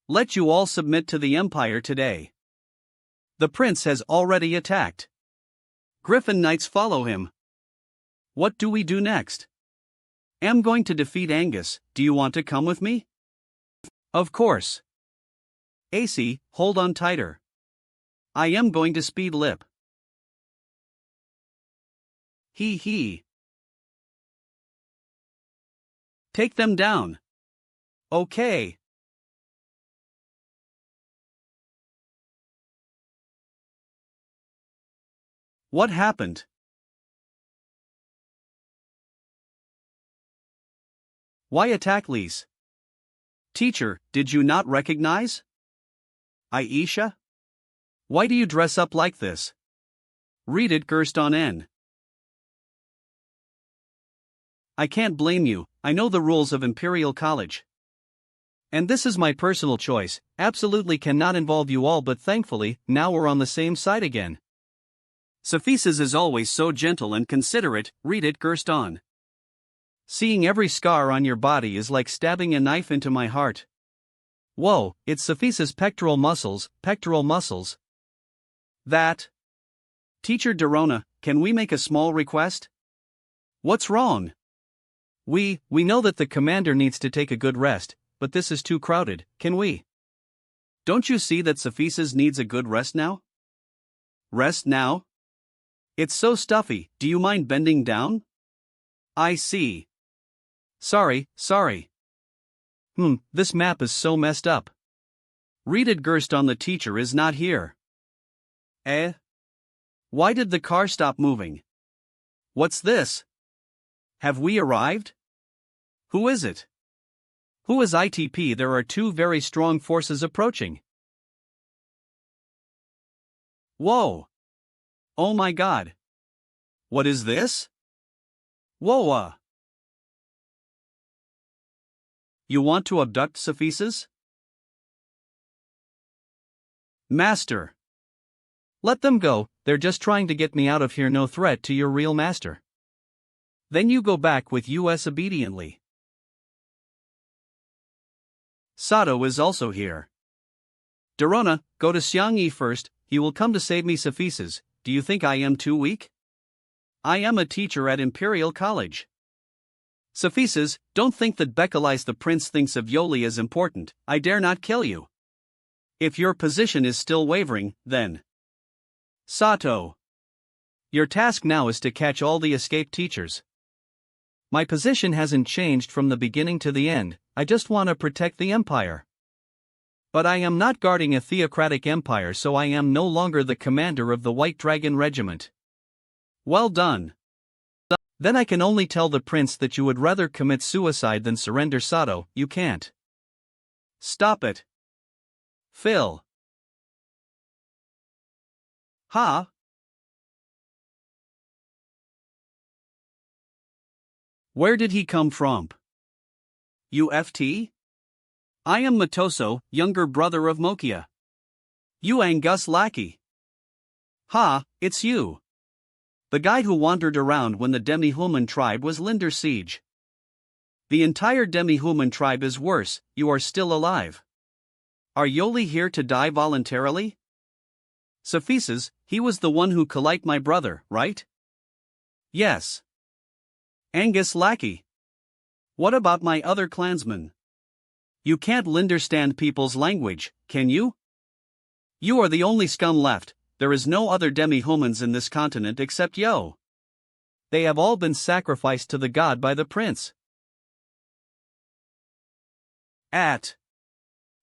Let you all submit to the Empire today. The prince has already attacked. Griffin Knights follow him. What do we do next? Am going to defeat Angus, do you want to come with me? Of course. AC, hold on tighter. I am going to speed lip. He. Take them down. Okay. What happened? Why attack Lise? Teacher, did you not recognize? Aisha? Why do you dress up like this? Read it Gerst on N. I can't blame you, I know the rules of Imperial College. And this is my personal choice, absolutely cannot involve you all, but thankfully, now we're on the same side again. Cephesus is always so gentle and considerate, read it Gerst on. Seeing every scar on your body is like stabbing a knife into my heart. Whoa, it's Cephesus' pectoral muscles. That. Teacher Dorona, can we make a small request? What's wrong? We know that the commander needs to take a good rest, but this is too crowded, can we? Don't you see that Cephesus needs a good rest now? Rest now? It's so stuffy, do you mind bending down? I see. Sorry. This map is so messed up. Read it Gerst on, the teacher is not here. Why did the car stop moving? What's this? Have we arrived? Who is it? Who is ITP? There are two very strong forces approaching. Whoa! Oh my god! What is this? Whoa! You want to abduct Cephesus? Master! Let them go, they're just trying to get me out of here, no threat to your real master. Then you go back with us obediently. Sato is also here. Dorona, go to Xiangyi first, he will come to save me. Cephesus, do you think I am too weak? I am a teacher at Imperial College. Cephesus, don't think that Bekalice the prince thinks of Yoli as important, I dare not kill you. If your position is still wavering, then. Sato. Your task now is to catch all the escaped teachers. My position hasn't changed from the beginning to the end, I just want to protect the empire. But I am not guarding a theocratic empire, so I am no longer the commander of the White Dragon Regiment. Well done. Then I can only tell the prince that you would rather commit suicide than surrender. Sato, you can't. Stop it. Phil. Ha? Where did he come from? UFT? I am Matoso, younger brother of Mokia. You Angus lackey. Ha, it's you. The guy who wandered around when the demi-human tribe was Linder siege. The entire demi-human tribe is worse, you are still alive. Are Yoli here to die voluntarily? Cephesus, he was the one who killed my brother, right? Yes. Angus lackey. What about my other clansmen? You can't understand people's language, can you? You are the only scum left, there is no other demi-humans in this continent except Yo. They have all been sacrificed to the god by the prince.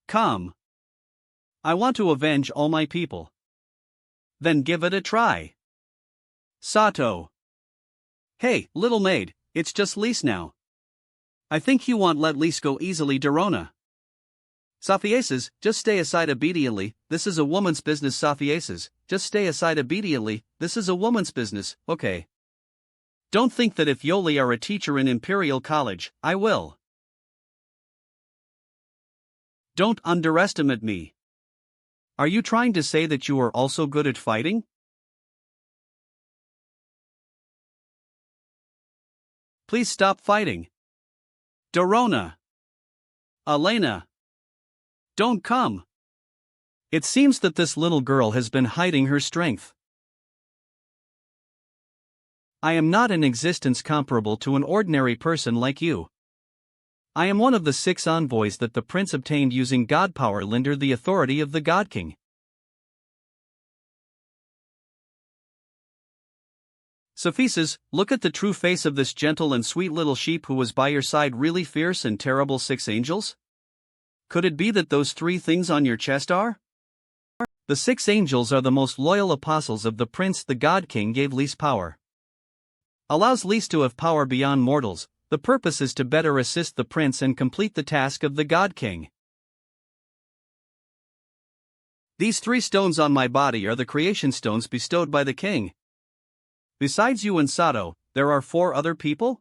Come. I want to avenge all my people. Then give it a try. Sato. Hey, little maid, it's just Lise now. I think you won't let Lise go easily. Dorona. Cephesus, just stay aside obediently, this is a woman's business. Cephesus, just stay aside obediently, this is a woman's business, okay. Don't think that if Yoli are a teacher in Imperial College, I will. Don't underestimate me. Are you trying to say that you are also good at fighting? Please stop fighting. Dorona. Elena. Don't come. It seems that this little girl has been hiding her strength. I am not an existence comparable to an ordinary person like you. I am one of the 6 envoys that the prince obtained using god power under the authority of the god king. Cephesus, look at the true face of this gentle and sweet little sheep who was by your side. Really fierce and terrible 6 angels? Could it be that those 3 things on your chest are? The 6 angels are the most loyal apostles of the prince. The god king gave Lise power. Allows Lise to have power beyond mortals, The purpose is to better assist the prince and complete the task of the God King. These 3 stones on my body are the creation stones bestowed by the king. Besides you and Sato, there are 4 other people?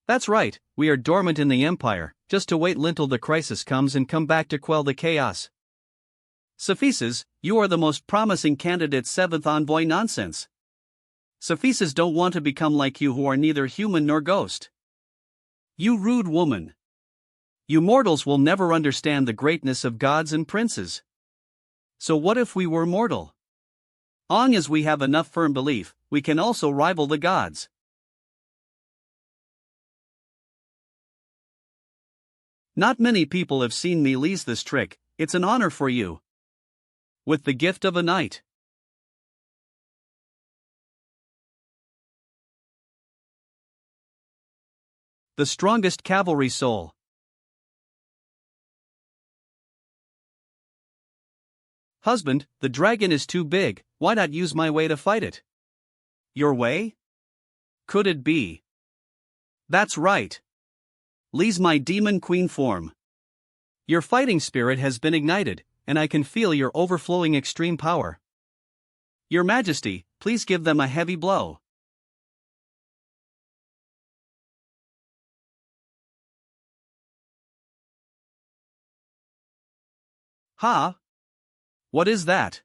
That's right, we are dormant in the empire, just to wait until the crisis comes and come back to quell the chaos. Sophises, you are the most promising candidate 7th envoy nonsense. Sophises don't want to become like you who are neither human nor ghost. You rude woman. You mortals will never understand the greatness of gods and princes. So what if we were mortal? Long as we have enough firm belief, we can also rival the gods. Not many people have seen me lease this trick, it's an honor for you. With the gift of a knight. The strongest cavalry soul. Husband, the dragon is too big, why not use my way to fight it? Your way? Could it be? That's right. Lee's my demon queen form. Your fighting spirit has been ignited, and I can feel your overflowing extreme power. Your Majesty, please give them a heavy blow. Ha! What is that?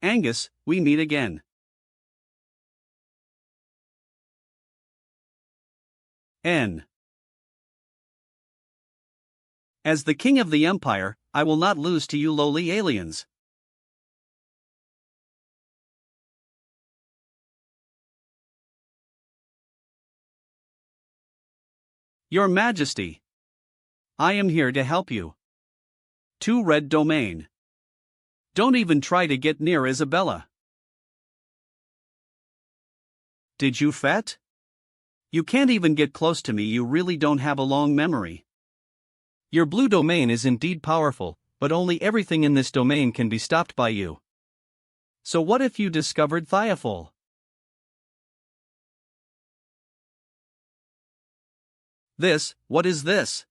Angus, we meet again. N. As the king of the empire, I will not lose to you lowly aliens. Your Majesty. I am here to help you. 2 red domain. Don't even try to get near Isabella. Did you fet? You can't even get close to me, you really don't have a long memory. Your blue domain is indeed powerful, but only everything in this domain can be stopped by you. So what if you discovered Thiafol? What is this?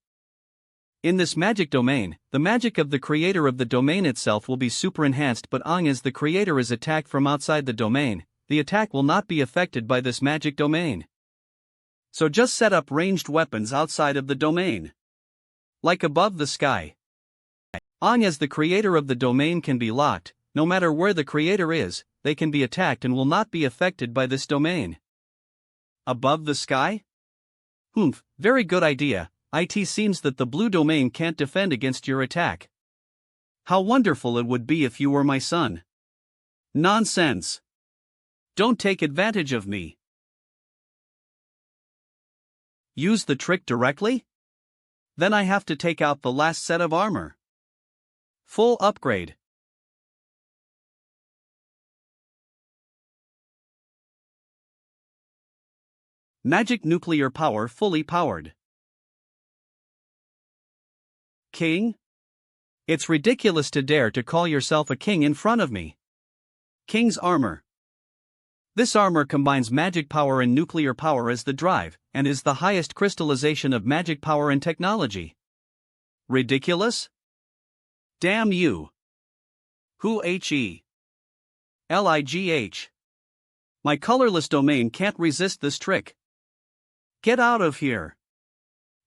In this magic domain, the magic of the creator of the domain itself will be super enhanced, but as the creator is attacked from outside the domain, the attack will not be affected by this magic domain. So just set up ranged weapons outside of the domain. Like above the sky. As the creator of the domain can be locked, no matter where the creator is, they can be attacked and will not be affected by this domain. Above the sky? Very good idea. It seems that the blue domain can't defend against your attack. How wonderful it would be if you were my son. Nonsense. Don't take advantage of me. Use the trick directly? Then I have to take out the last set of armor. Full upgrade. Magic nuclear power fully powered. King? It's ridiculous to dare to call yourself a king in front of me. King's armor. This armor combines magic power and nuclear power as the drive, and is the highest crystallization of magic power and technology. Ridiculous? Damn you. Who He? Ligh. My colorless domain can't resist this trick. Get out of here.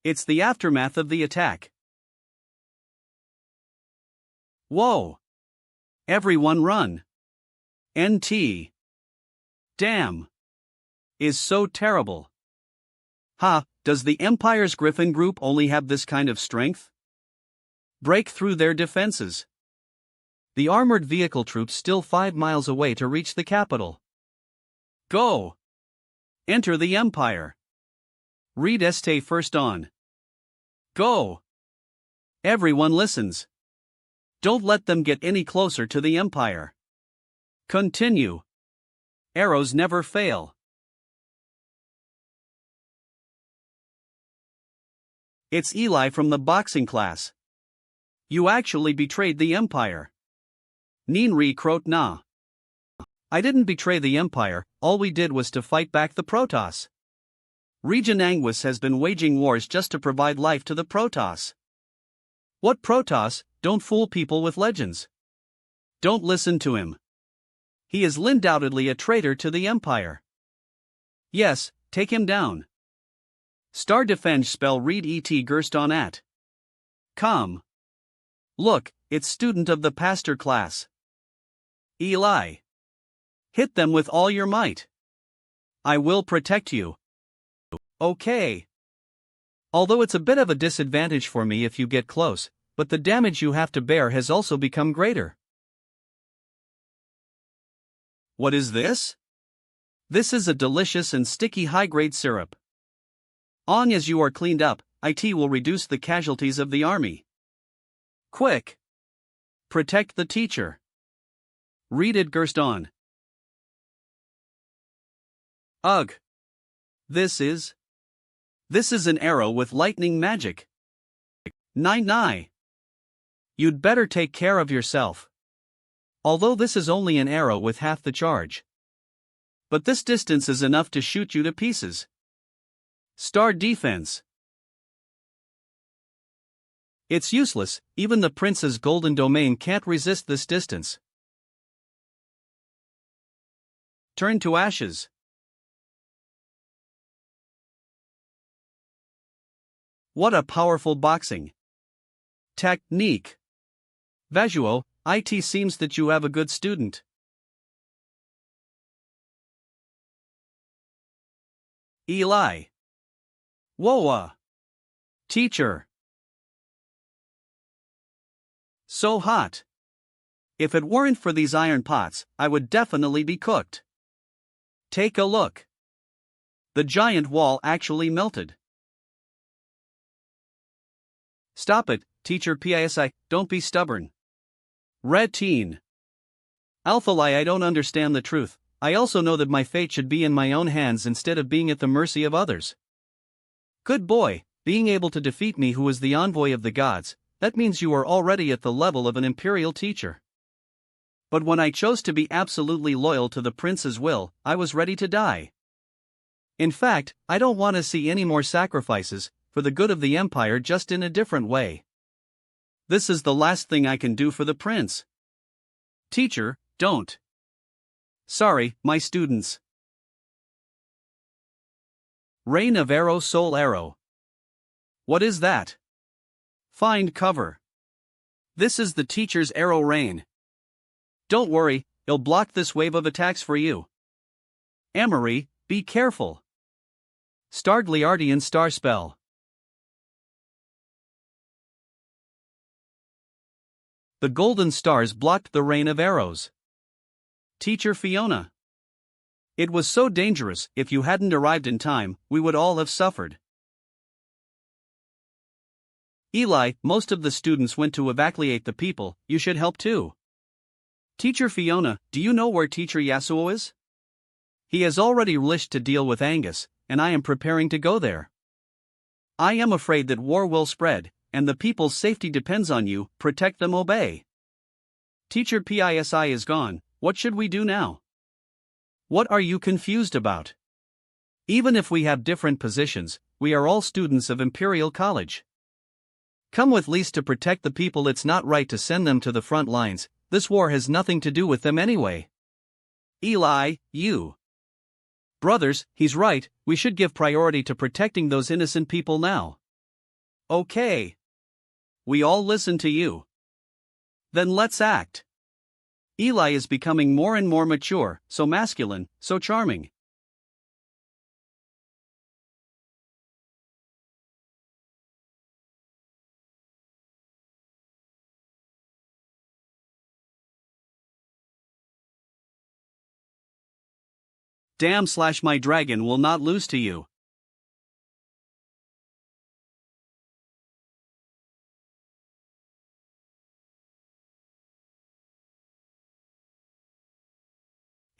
It's the aftermath of the attack. Whoa. Everyone run. NT. Damn. Is so terrible. Does the Empire's Griffin group only have this kind of strength? Break through their defenses. The armored vehicle troops still 5 miles away to reach the capital. Go. Enter the Empire. Read Este first on. Go. Everyone listens. Don't let them get any closer to the Empire. Continue. Arrows never fail. It's Eli from the boxing class. You actually betrayed the Empire. Ninri Krot Na. I didn't betray the Empire, all we did was to fight back the Protoss. Regent Anguis has been waging wars just to provide life to the Protoss. What Protoss? Don't fool people with legends. Don't listen to him. He is undoubtedly a traitor to the Empire. Yes, take him down. Star Defenge spell read et Gerston at. Com. Look, it's student of the pastor class. Eli. Hit them with all your might. I will protect you. Okay. Although it's a bit of a disadvantage for me if you get close, but the damage you have to bear has also become greater. What is this? This is a delicious and sticky high-grade syrup. Long as you are cleaned up, it will reduce the casualties of the army. Quick! Protect the teacher. Read it Gerston. Ugh. This is an arrow with lightning magic. Nai. You'd better take care of yourself. Although this is only an arrow with half the charge. But this distance is enough to shoot you to pieces. Star Defense. It's useless, even the prince's golden domain can't resist this distance. Turn to ashes. What a powerful boxing technique. Vasuo, it seems that you have a good student. Eli. Woa. Teacher. So hot. If it weren't for these iron pots, I would definitely be cooked. Take a look. The giant wall actually melted. Stop it, teacher Pisi, don't be stubborn. Red teen. Alphalai, I don't understand the truth. I also know that my fate should be in my own hands instead of being at the mercy of others. Good boy, being able to defeat me who is the envoy of the gods, that means you are already at the level of an imperial teacher. But when I chose to be absolutely loyal to the prince's will, I was ready to die. In fact, I don't want to see any more sacrifices, for the good of the empire, just in a different way. This is the last thing I can do for the prince. Teacher, don't. Sorry, my students. Rain of Arrow Soul Arrow. What is that? Find cover. This is the teacher's arrow rain. Don't worry, it'll block this wave of attacks for you. Amory, be careful. Stargliardian Star Spell. The golden stars blocked the rain of arrows. Teacher Fiona. It was so dangerous, if you hadn't arrived in time, we would all have suffered. Eli, most of the students went to evacuate the people, you should help too. Teacher Fiona, do you know where Teacher Yasuo is? He has already wished to deal with Angus, and I am preparing to go there. I am afraid that war will spread, and the people's safety depends on you, protect them, obey. Teacher Pisi is gone, what should we do now? What are you confused about? Even if we have different positions, we are all students of Imperial College. Come with least to protect the people, it's not right to send them to the front lines, this war has nothing to do with them anyway. Eli, you. Brothers, he's right, we should give priority to protecting those innocent people now. Okay. We all listen to you. Then let's act. Eli is becoming more and more mature, so masculine, so charming. Damn / my dragon will not lose to you.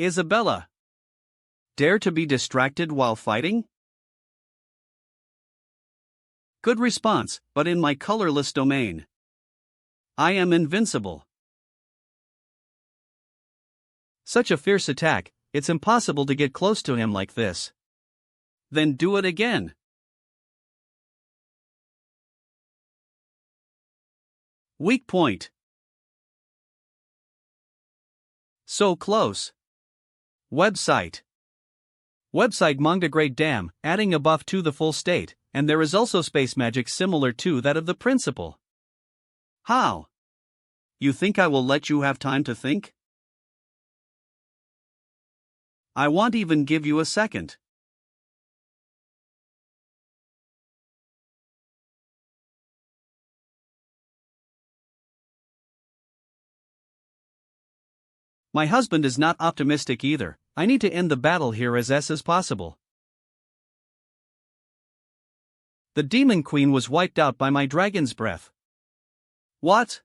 Isabella. Dare to be distracted while fighting? Good response, but in my colorless domain. I am invincible. Such a fierce attack, it's impossible to get close to him like this. Then do it again. Weak point. So close. Website. Website Manga Great Dam, adding a buff to the full state, and there is also space magic similar to that of the principal. How? You think I will let you have time to think? I won't even give you a second. My husband is not optimistic either. I need to end the battle here as soon as possible. The demon queen was wiped out by my dragon's breath. What?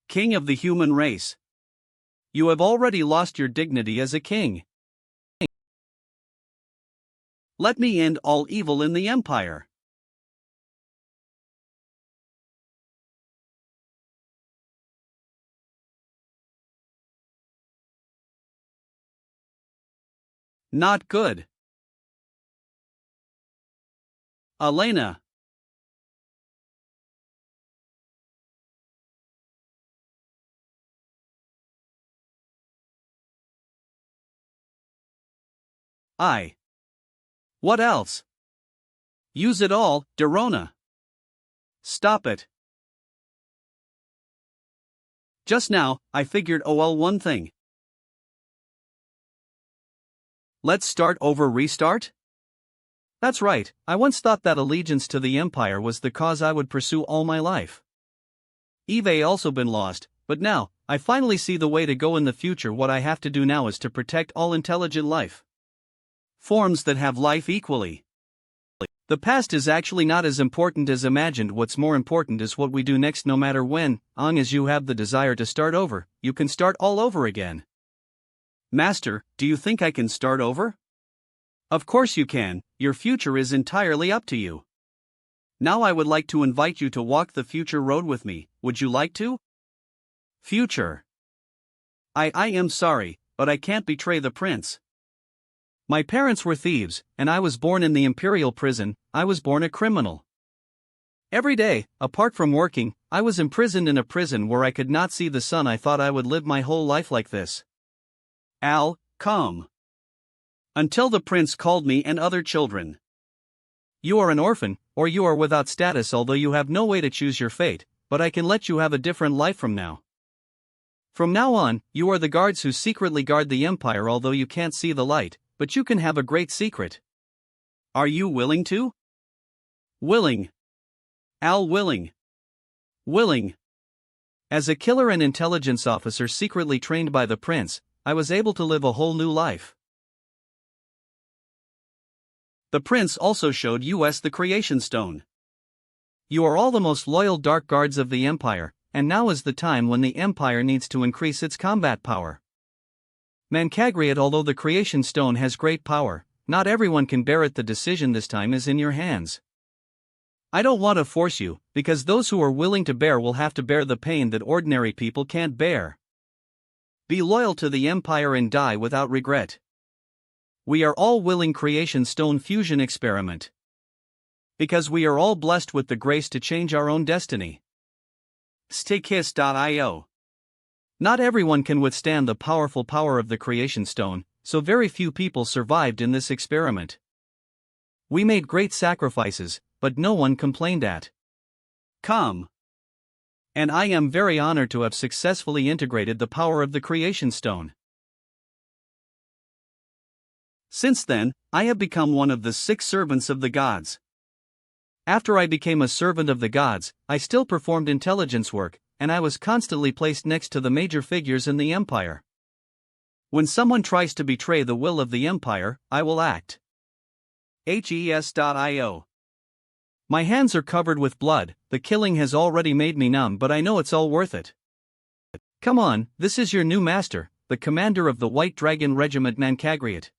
King of the human race. You have already lost your dignity as a king. Let me end all evil in the empire. Not good. Elena. What else? Use it all, Dorona. Stop it. Just now, I figured one thing. Let's start over restart? That's right, I once thought that allegiance to the Empire was the cause I would pursue all my life. Eve also been lost, but now, I finally see the way to go in the future. What I have to do now is to protect all intelligent life. Forms that have life equally. The past is actually not as important as imagined. What's more important is what we do next. No matter when, long as you have the desire to start over, you can start all over again. Master, do you think I can start over? Of course you can, your future is entirely up to you. Now I would like to invite you to walk the future road with me, would you like to? Future. I am sorry, but I can't betray the prince. My parents were thieves, and I was born in the imperial prison. I was born a criminal. Every day, apart from working, I was imprisoned in a prison where I could not see the sun. I thought I would live my whole life like this. Al, come. Until the prince called me and other children. You are an orphan, or you are without status, although you have no way to choose your fate, but I can let you have a different life from now. From now on, you are the guards who secretly guard the empire, although you can't see the light, but you can have a great secret. Are you willing to? Willing. Al, willing. Willing. As a killer and intelligence officer secretly trained by the prince, I was able to live a whole new life. The prince also showed us the creation stone. You are all the most loyal dark guards of the empire, and now is the time when the empire needs to increase its combat power. Mangacaps, although the creation stone has great power, not everyone can bear it. The decision this time is in your hands. I don't want to force you, because those who are willing to bear will have to bear the pain that ordinary people can't bear. Be loyal to the empire and die without regret. We are all willing creation stone fusion experiment. Because we are all blessed with the grace to change our own destiny. Stickhiss.io. Not everyone can withstand the powerful power of the creation stone, so very few people survived in this experiment. We made great sacrifices, but no one complained at. Come. And I am very honored to have successfully integrated the power of the creation stone. Since then, I have become one of the 6 servants of the gods. After I became a servant of the gods, I still performed intelligence work, and I was constantly placed next to the major figures in the empire. When someone tries to betray the will of the empire, I will act. HES.io. My hands are covered with blood, the killing has already made me numb, but I know it's all worth it. Come on, this is your new master, the commander of the White Dragon Regiment Mangacaps.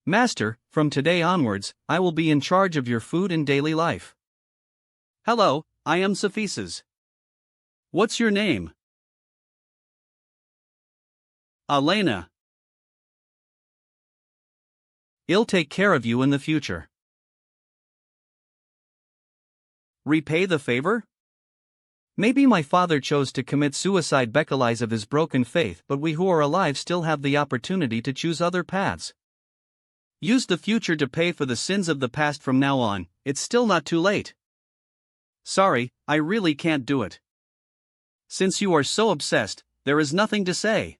Master, from today onwards, I will be in charge of your food and daily life. Hello, I am Sophises. What's your name? Elena. I'll take care of you in the future. Repay the favor? Maybe my father chose to commit suicide because of his broken faith, but we who are alive still have the opportunity to choose other paths. Use the future to pay for the sins of the past from now on, it's still not too late. Sorry, I really can't do it. Since you are so obsessed, there is nothing to say.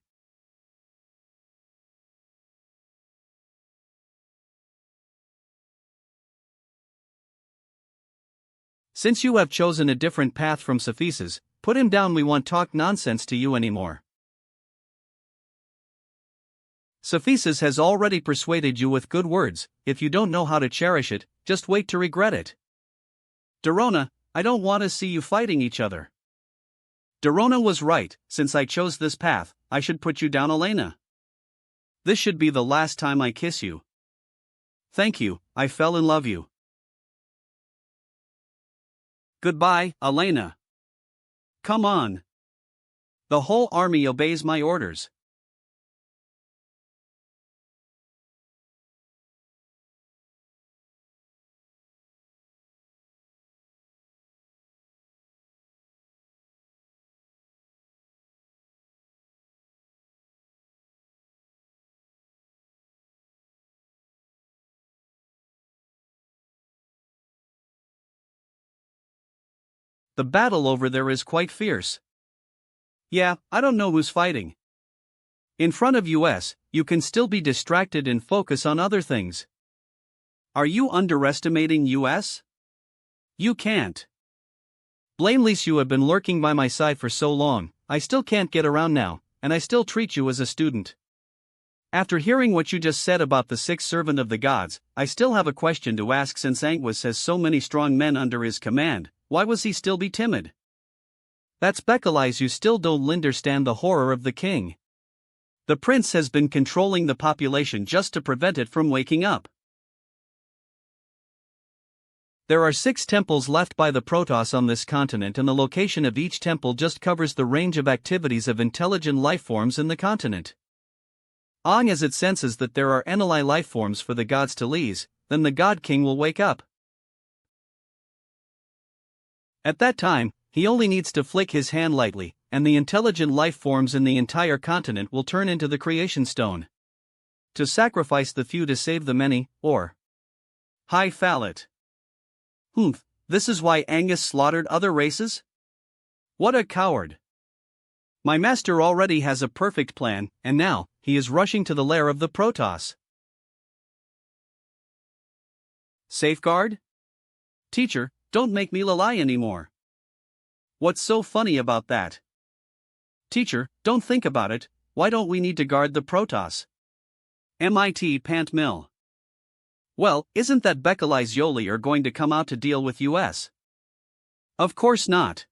Since you have chosen a different path from Cephesus, put him down, we won't talk nonsense to you anymore. Cephesus has already persuaded you with good words, if you don't know how to cherish it, just wait to regret it. Dorona, I don't want to see you fighting each other. Dorona was right, since I chose this path, I should put you down, Elena. This should be the last time I kiss you. Thank you, I fell in love you. Goodbye, Elena. Come on. The whole army obeys my orders. The battle over there is quite fierce. Yeah, I don't know who's fighting. In front of US, you can still be distracted and focus on other things. Are you underestimating US? You can't. Blameless, you have been lurking by my side for so long, I still can't get around now, and I still treat you as a student. After hearing what you just said about the sixth servant of the gods, I still have a question to ask. Since Anguis has so many strong men under his command, why was he still be timid? That's because you still don't understand the horror of the king. The prince has been controlling the population just to prevent it from waking up. There are 6 temples left by the Protoss on this continent, and the location of each temple just covers the range of activities of intelligent lifeforms in the continent. As it senses that there are eneli lifeforms for the gods to lease, then the God King will wake up. At that time, he only needs to flick his hand lightly, and the intelligent life forms in the entire continent will turn into the creation stone. To sacrifice the few to save the many, or high fallet. This is why Angus slaughtered other races? What a coward. My master already has a perfect plan, and now, he is rushing to the lair of the Protoss. Safeguard? Teacher, don't make me lie anymore. What's so funny about that? Teacher, don't think about it, why don't we need to guard the Protoss? MIT Pant Mill. Well, isn't that Beckelai's Yoli are going to come out to deal with US? Of course not.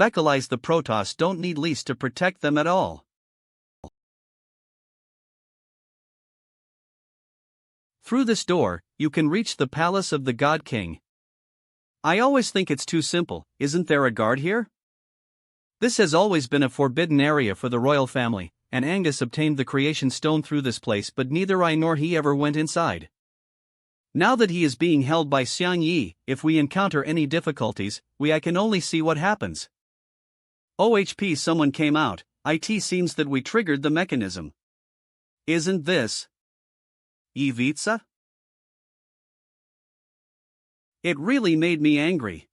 Beckelai's the Protoss don't need lease to protect them at all. Through this door, you can reach the palace of the God King. I always think it's too simple, isn't there a guard here? This has always been a forbidden area for the royal family, and Angus obtained the creation stone through this place, but neither I nor he ever went inside. Now that he is being held by Xiang Yi, if we encounter any difficulties, I can only see what happens. OHP, someone came out, it seems that we triggered the mechanism. Isn't this Ivica? It really made me angry.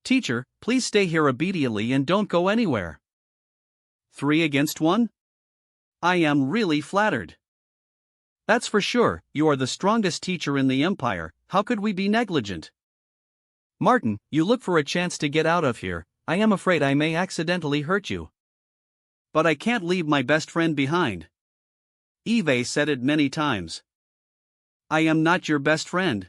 Teacher, please stay here obediently and don't go anywhere. 3 against 1? I am really flattered. That's for sure, you are the strongest teacher in the Empire, how could we be negligent? Martin, you look for a chance to get out of here, I am afraid I may accidentally hurt you. But I can't leave my best friend behind. Eve said it many times. I am not your best friend.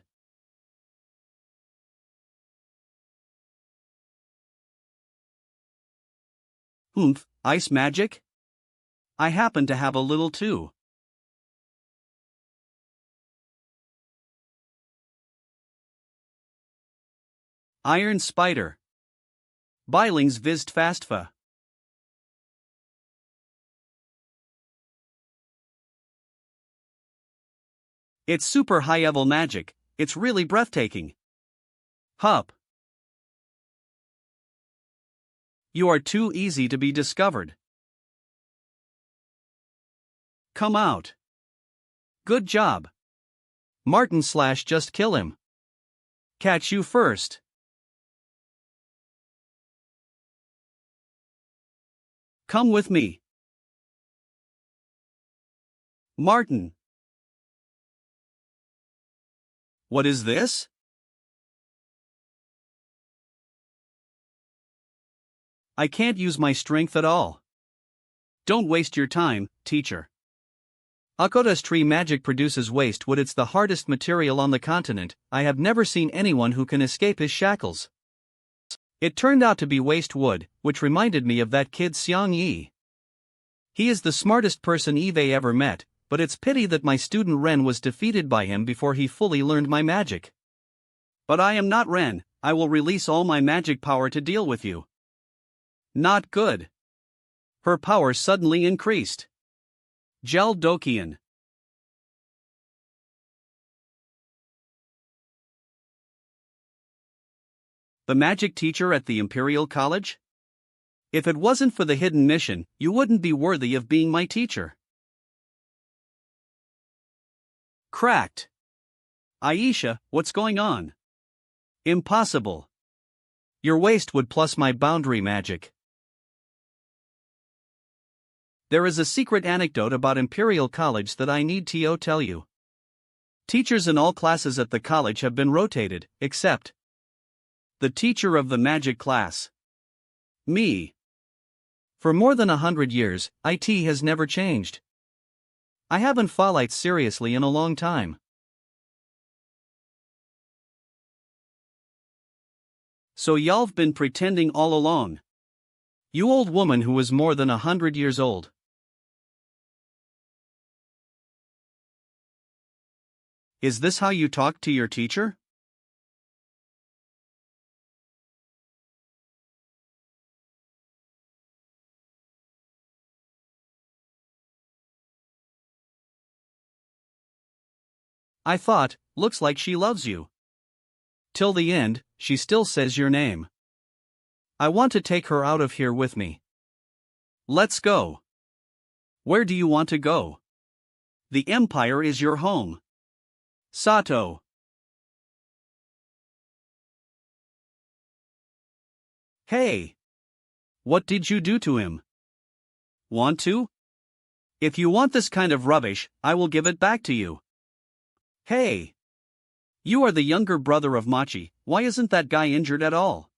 Ice magic? I happen to have a little too. Iron Spider. Bylings vist fastfa. It's super high-level magic, it's really breathtaking. Hup. You are too easy to be discovered. Come out. Good job. Martin/just kill him. Catch you first. Come with me. Martin. What is this? I can't use my strength at all. Don't waste your time, teacher. Akoda's tree magic produces waste wood. It's the hardest material on the continent. I have never seen anyone who can escape his shackles. It turned out to be waste wood, which reminded me of that kid Xiang Yi. He is the smartest person Eve ever met, but it's pity that my student Ren was defeated by him before he fully learned my magic. But I am not Ren, I will release all my magic power to deal with you. Not good. Her power suddenly increased. Gel Dokian. The magic teacher at the Imperial College? If it wasn't for the hidden mission, you wouldn't be worthy of being my teacher. Cracked. Aisha, what's going on? Impossible. Your waste wood plus my boundary magic. There is a secret anecdote about Imperial College that I need to tell you. Teachers in all classes at the college have been rotated, except the teacher of the magic class. Me. For more than 100 years, IT has never changed. I haven't fought seriously in a long time. So y'all've been pretending all along. You old woman who was more than 100 years old. Is this how you talk to your teacher? I thought, looks like she loves you. Till the end, she still says your name. I want to take her out of here with me. Let's go. Where do you want to go? The Empire is your home. Sato. Hey. What did you do to him? Want to? If you want this kind of rubbish, I will give it back to you. Hey. You are the younger brother of Machi, why isn't that guy injured at all?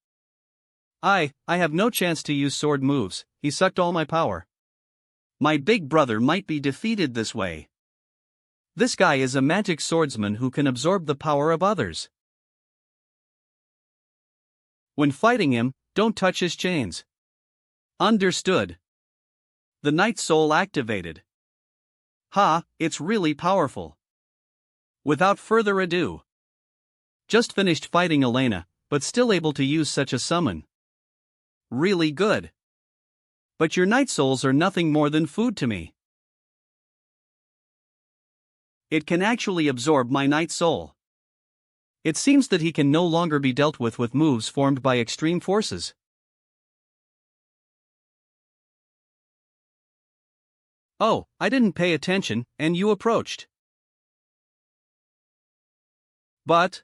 I have no chance to use sword moves, he sucked all my power. My big brother might be defeated this way. This guy is a magic swordsman who can absorb the power of others. When fighting him, don't touch his chains. Understood. The Night Soul activated. Ha, it's really powerful. Without further ado. Just finished fighting Elena, but still able to use such a summon. Really good. But your Night Souls are nothing more than food to me. It can actually absorb my Night Soul. It seems that he can no longer be dealt with moves formed by extreme forces. Oh, I didn't pay attention, and you approached. But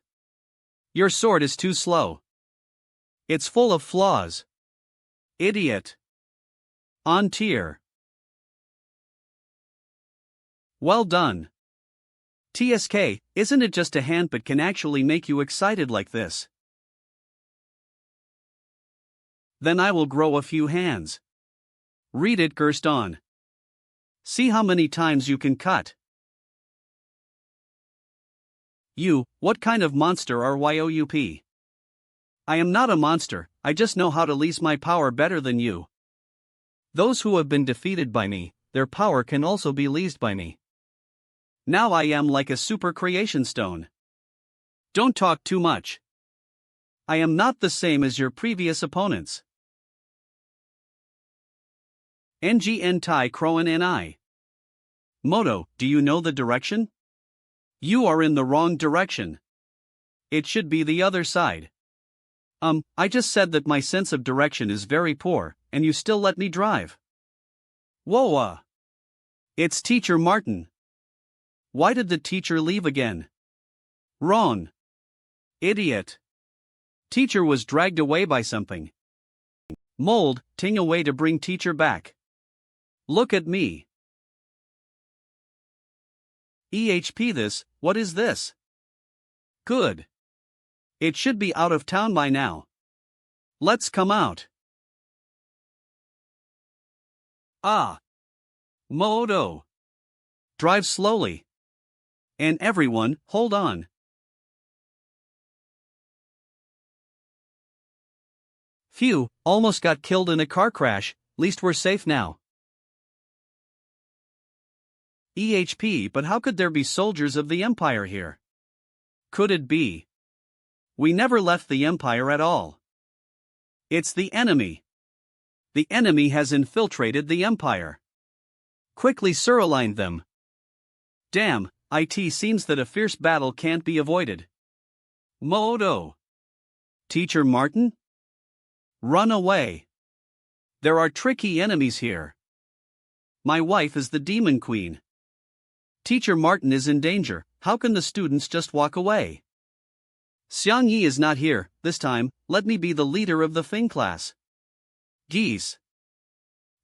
your sword is too slow. It's full of flaws. Idiot. On tier. Well done. TSK, isn't it just a hand but can actually make you excited like this? Then I will grow a few hands. Read it, Gerston. See how many times you can cut. You, what kind of monster are YOUP? I am not a monster, I just know how to lease my power better than you. Those who have been defeated by me, their power can also be leased by me. Now I am like a super creation stone. Don't talk too much. I am not the same as your previous opponents. NG Tai Crowan and I. Moto, do you know the direction? You are in the wrong direction. It should be the other side. I just said that my sense of direction is very poor, and you still let me drive. Whoa! It's Teacher Martin. Why did the teacher leave again? Wrong. Idiot. Teacher was dragged away by something. Mold, ting away to bring teacher back. Look at me. EHP this, what is this? Good. It should be out of town by now. Let's come out. Ah. Modo. Drive slowly. And everyone, hold on. Phew, almost got killed in a car crash, least we're safe now. EHP, but how could there be soldiers of the Empire here? Could it be? We never left the Empire at all. It's the enemy. The enemy has infiltrated the Empire. Quickly align them. Damn, it seems that a fierce battle can't be avoided. Modo. Teacher Martin? Run away. There are tricky enemies here. My wife is the Demon Queen. Teacher Martin is in danger, how can the students just walk away? Xiang Yi is not here, this time, let me be the leader of the Fing class. Geese.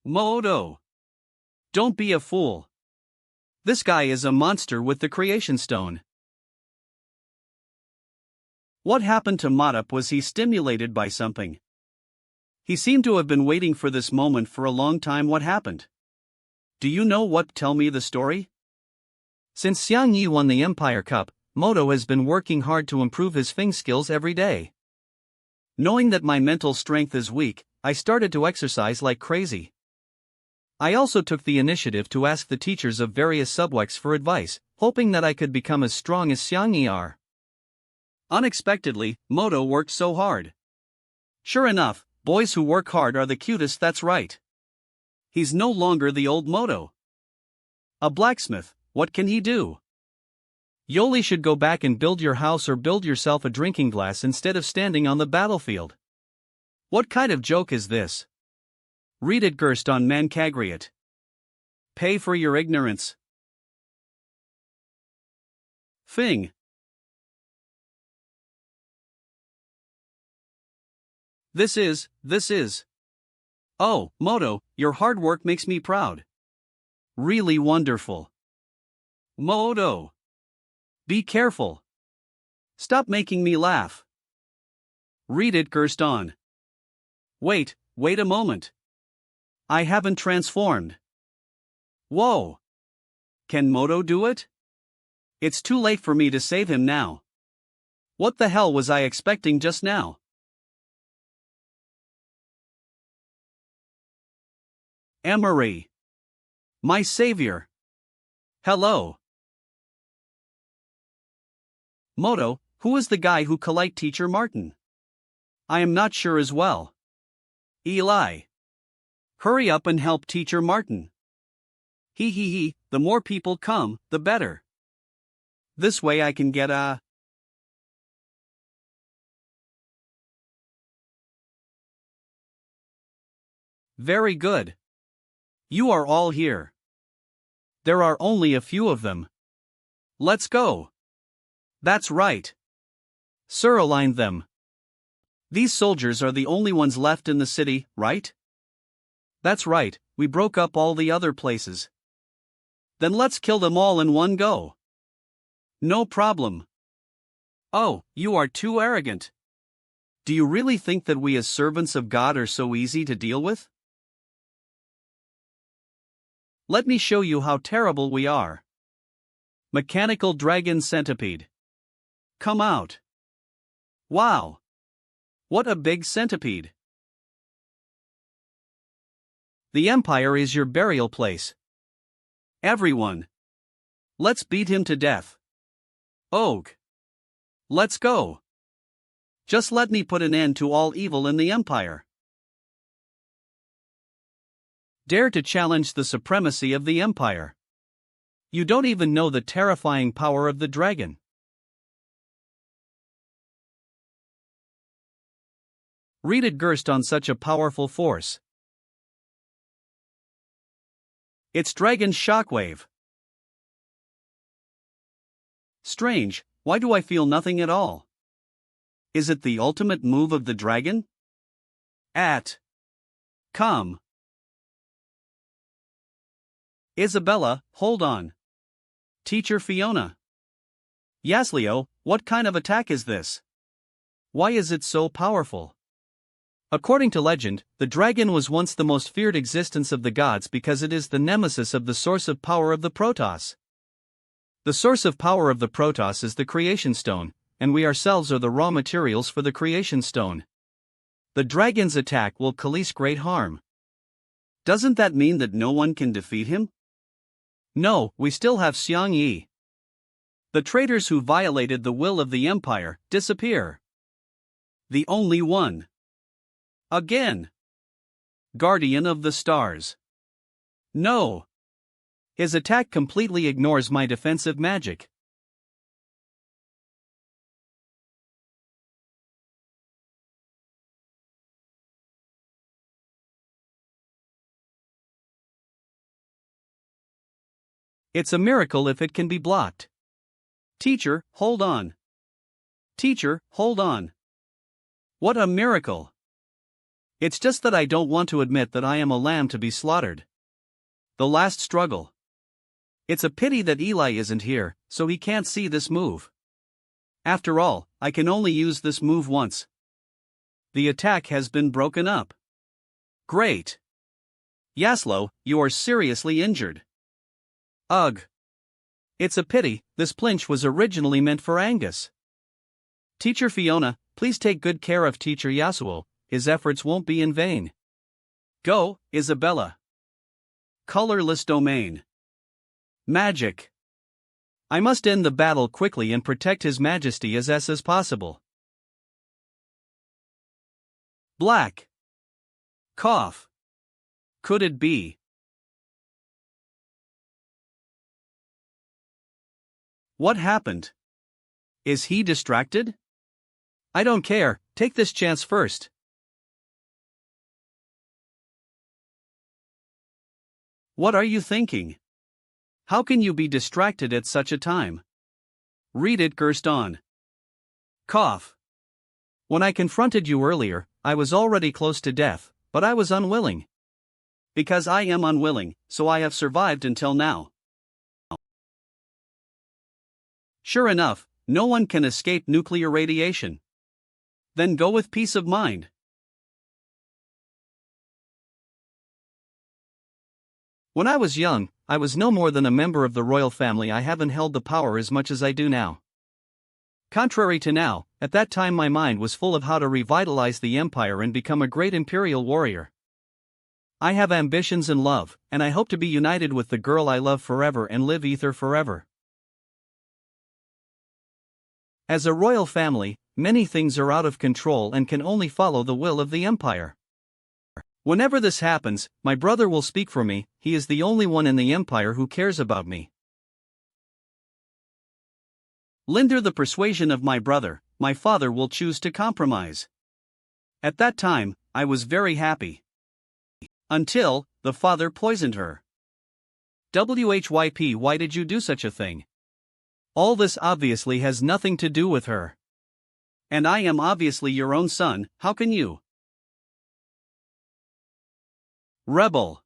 Modo. Don't be a fool. This guy is a monster with the creation stone. What happened to Modop? Was he stimulated by something? He seemed to have been waiting for this moment for a long time. What happened? Do you know what? Tell me the story. Since Xiang Yi won the Empire Cup, Modo has been working hard to improve his Fing skills every day. Knowing that my mental strength is weak, I started to exercise like crazy. I also took the initiative to ask the teachers of various subjects for advice, hoping that I could become as strong as Xiang Yi are. Unexpectedly, Modo worked so hard. Sure enough, boys who work hard are the cutest, that's right. He's no longer the old Modo. A blacksmith, what can he do? Yoli should go back and build your house or build yourself a drinking glass instead of standing on the battlefield. What kind of joke is this? Read it Gerst on Mancagriot. Pay for your ignorance. Fing. This is. Oh, Modo, your hard work makes me proud. Really wonderful. Modo. Be careful. Stop making me laugh. Read it Gerst on. Wait a moment. I haven't transformed. Whoa. Can Modo do it? It's too late for me to save him now. What the hell was I expecting just now? Emery. My savior. Hello. Modo, who is the guy who collide Teacher Martin? I am not sure as well. Eli. Hurry up and help Teacher Martin. The more people come, the better. This way I can get a... Very good. You are all here. There are only a few of them. Let's go. That's right. Sir, align them. These soldiers are the only ones left in the city, right? That's right, we broke up all the other places. Then let's kill them all in one go. No problem. Oh, you are too arrogant. Do you really think that we as servants of God are so easy to deal with? Let me show you how terrible we are. Mechanical Dragon Centipede. Come out. Wow. What a big centipede. The Empire is your burial place. Everyone. Let's beat him to death. Og. Let's go. Just let me put an end to all evil in the Empire. Dare to challenge the supremacy of the Empire. You don't even know the terrifying power of the dragon. Read Gerst on such a powerful force. It's Dragon's shockwave. Strange, why do I feel nothing at all? Is it the ultimate move of the dragon? Come. Isabella, hold on. Teacher Fiona. Yaslio, what kind of attack is this? Why is it so powerful? According to legend, the dragon was once the most feared existence of the gods because it is the nemesis of the source of power of the Protoss. The source of power of the Protoss is the creation stone, and we ourselves are the raw materials for the creation stone. The dragon's attack will cause great harm. Doesn't that mean that no one can defeat him? No, we still have Xiang Yi. The traitors who violated the will of the Empire disappear. The only one. Again. Guardian of the Stars. No. His attack completely ignores my defensive magic. It's a miracle if it can be blocked. Teacher, hold on. Teacher, hold on. What a miracle! It's just that I don't want to admit that I am a lamb to be slaughtered. The last struggle. It's a pity that Eli isn't here, so he can't see this move. After all, I can only use this move once. The attack has been broken up. Great. Yaslo, you are seriously injured. Ugh. It's a pity, this plinch was originally meant for Angus. Teacher Fiona, please take good care of Teacher Yasuo, his efforts won't be in vain. Go, Isabella. Colorless domain. Magic. I must end the battle quickly and protect His Majesty as possible. Black. Cough. Could it be? What happened? Is he distracted? I don't care, take this chance first. What are you thinking? How can you be distracted at such a time? Read it, Gerston. Cough. When I confronted you earlier, I was already close to death, but I was unwilling. Because I am unwilling, so I have survived until now. Sure enough, no one can escape nuclear radiation. Then go with peace of mind. When I was young, I was no more than a member of the royal family. I haven't held the power as much as I do now. Contrary to now, at that time my mind was full of how to revitalize the empire and become a great imperial warrior. I have ambitions and love, and I hope to be united with the girl I love forever and live ether forever. As a royal family, many things are out of control and can only follow the will of the empire. Whenever this happens, my brother will speak for me. He is the only one in the empire who cares about me. Linder the persuasion of my brother, my father will choose to compromise. At that time, I was very happy. Until, the father poisoned her. WHYP, why did you do such a thing? All this obviously has nothing to do with her. And I am obviously your own son, how can you? Rebel.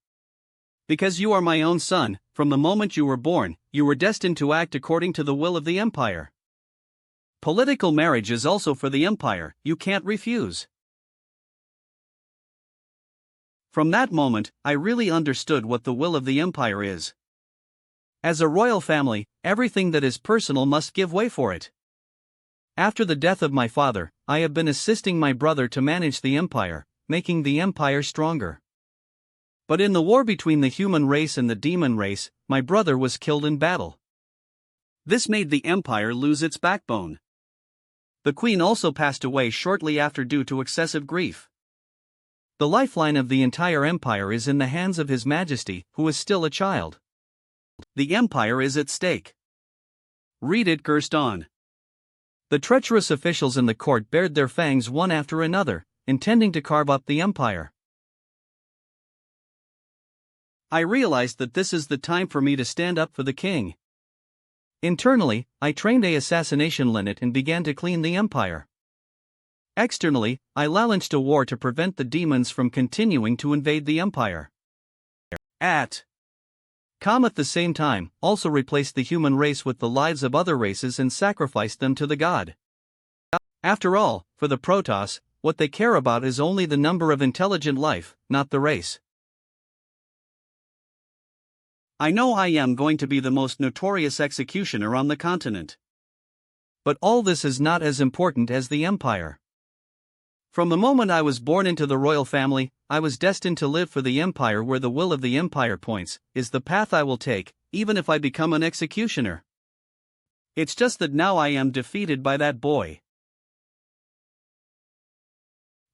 Because you are my own son, from the moment you were born, you were destined to act according to the will of the empire. Political marriage is also for the empire, you can't refuse. From that moment, I really understood what the will of the empire is. As a royal family, everything that is personal must give way for it. After the death of my father, I have been assisting my brother to manage the empire, making the empire stronger. But in the war between the human race and the demon race, my brother was killed in battle. This made the empire lose its backbone. The queen also passed away shortly after due to excessive grief. The lifeline of the entire empire is in the hands of His Majesty, who is still a child. The empire is at stake. Read it, cursed on. The treacherous officials in the court bared their fangs one after another, intending to carve up the empire. I realized that this is the time for me to stand up for the king. Internally, I trained a assassination linnet and began to clean the empire. Externally, I launched a war to prevent the demons from continuing to invade the empire. At At the same time, also replaced the human race with the lives of other races and sacrificed them to the god. After all, for the Protoss, what they care about is only the number of intelligent life, not the race. I know I am going to be the most notorious executioner on the continent. But all this is not as important as the empire. From the moment I was born into the royal family, I was destined to live for the empire. Where the will of the empire points, is the path I will take, even if I become an executioner. It's just that now I am defeated by that boy.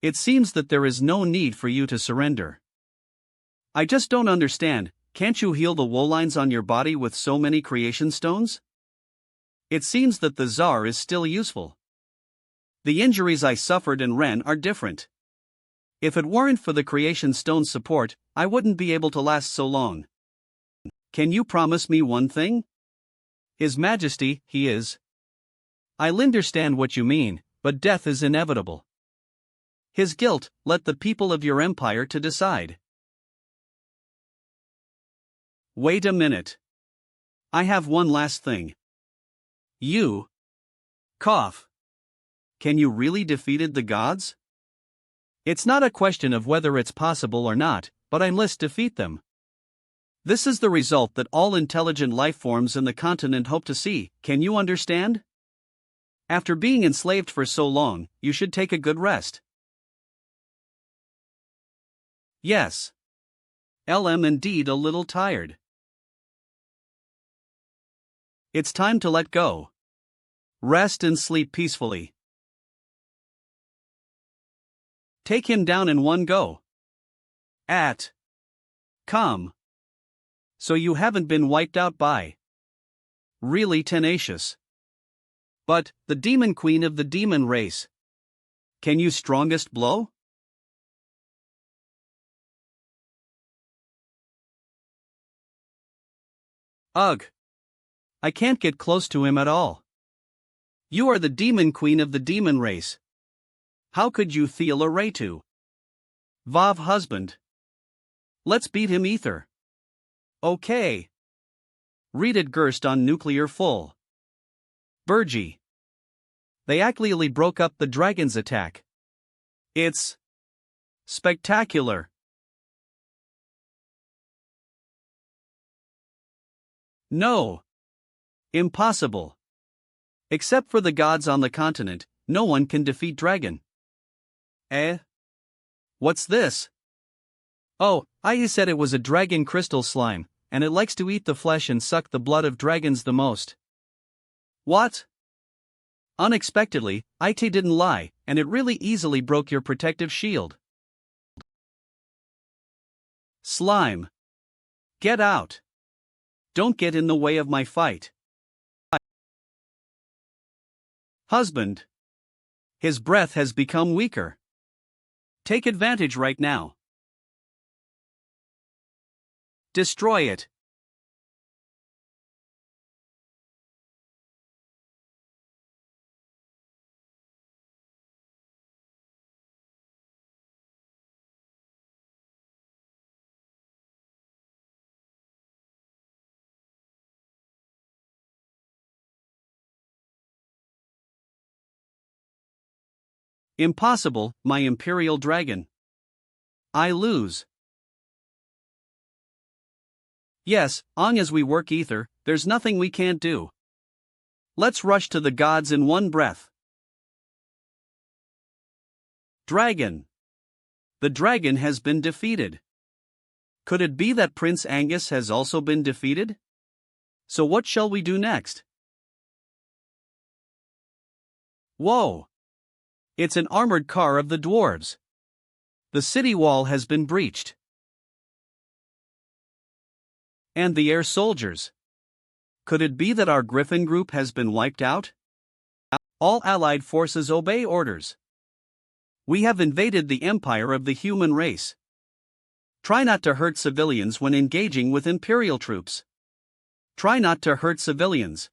It seems that there is no need for you to surrender. I just don't understand, can't you heal the woe lines on your body with so many creation stones? It seems that the Tsar is still useful. The injuries I suffered in Ren are different. If it weren't for the creation stone's support, I wouldn't be able to last so long. Can you promise me one thing? His Majesty, he is. I'll understand what you mean, but death is inevitable. His guilt, let the people of your empire to decide. Wait a minute. I have one last thing. You. Cough. Can you really defeated the gods? It's not a question of whether it's possible or not, but I must defeat them. This is the result that all intelligent life forms in the continent hope to see, can you understand? After being enslaved for so long, you should take a good rest. Yes. I'm indeed a little tired. It's time to let go. Rest and sleep peacefully. Take him down in one go. Come. So you haven't been wiped out by. Really tenacious. But, the demon queen of the demon race. Can you strongest blow? Ugh. I can't get close to him at all. You are the demon queen of the demon race. How could you feel a ray to? Vav husband. Let's beat him ether. Okay. Read it Gerst on nuclear full. Burgie. They actually broke up the dragon's attack. It's spectacular. No. Impossible. Except for the gods on the continent, no one can defeat dragon. What's this? Oh, I said it was a dragon crystal slime, and it likes to eat the flesh and suck the blood of dragons the most. What? Unexpectedly, IT didn't lie, and it really easily broke your protective shield. Slime. Get out. Don't get in the way of my fight. Husband. His breath has become weaker. Take advantage right now. Destroy it. Impossible, my imperial dragon. I lose. Yes, long as we work ether, there's nothing we can't do. Let's rush to the gods in one breath. Dragon. The dragon has been defeated. Could it be that Prince Angus has also been defeated? So what shall we do next? Whoa! It's an armored car of the dwarves. The city wall has been breached. And the air soldiers. Could it be that our Griffin group has been wiped out? All allied forces obey orders. We have invaded the empire of the human race. Try not to hurt civilians when engaging with Imperial troops. Try not to hurt civilians.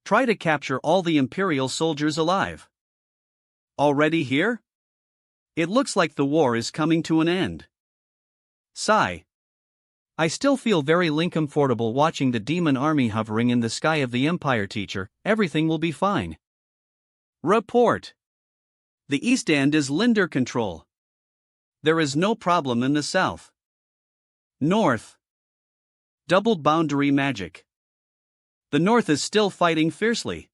Try to capture all the Imperial soldiers alive. Already here? It looks like the war is coming to an end. Sigh. I still feel very uncomfortable watching the demon army hovering in the sky of the Empire, teacher. Everything will be fine. Report. The East End is Linder control. There is no problem in the south. North. Double boundary magic. The north is still fighting fiercely.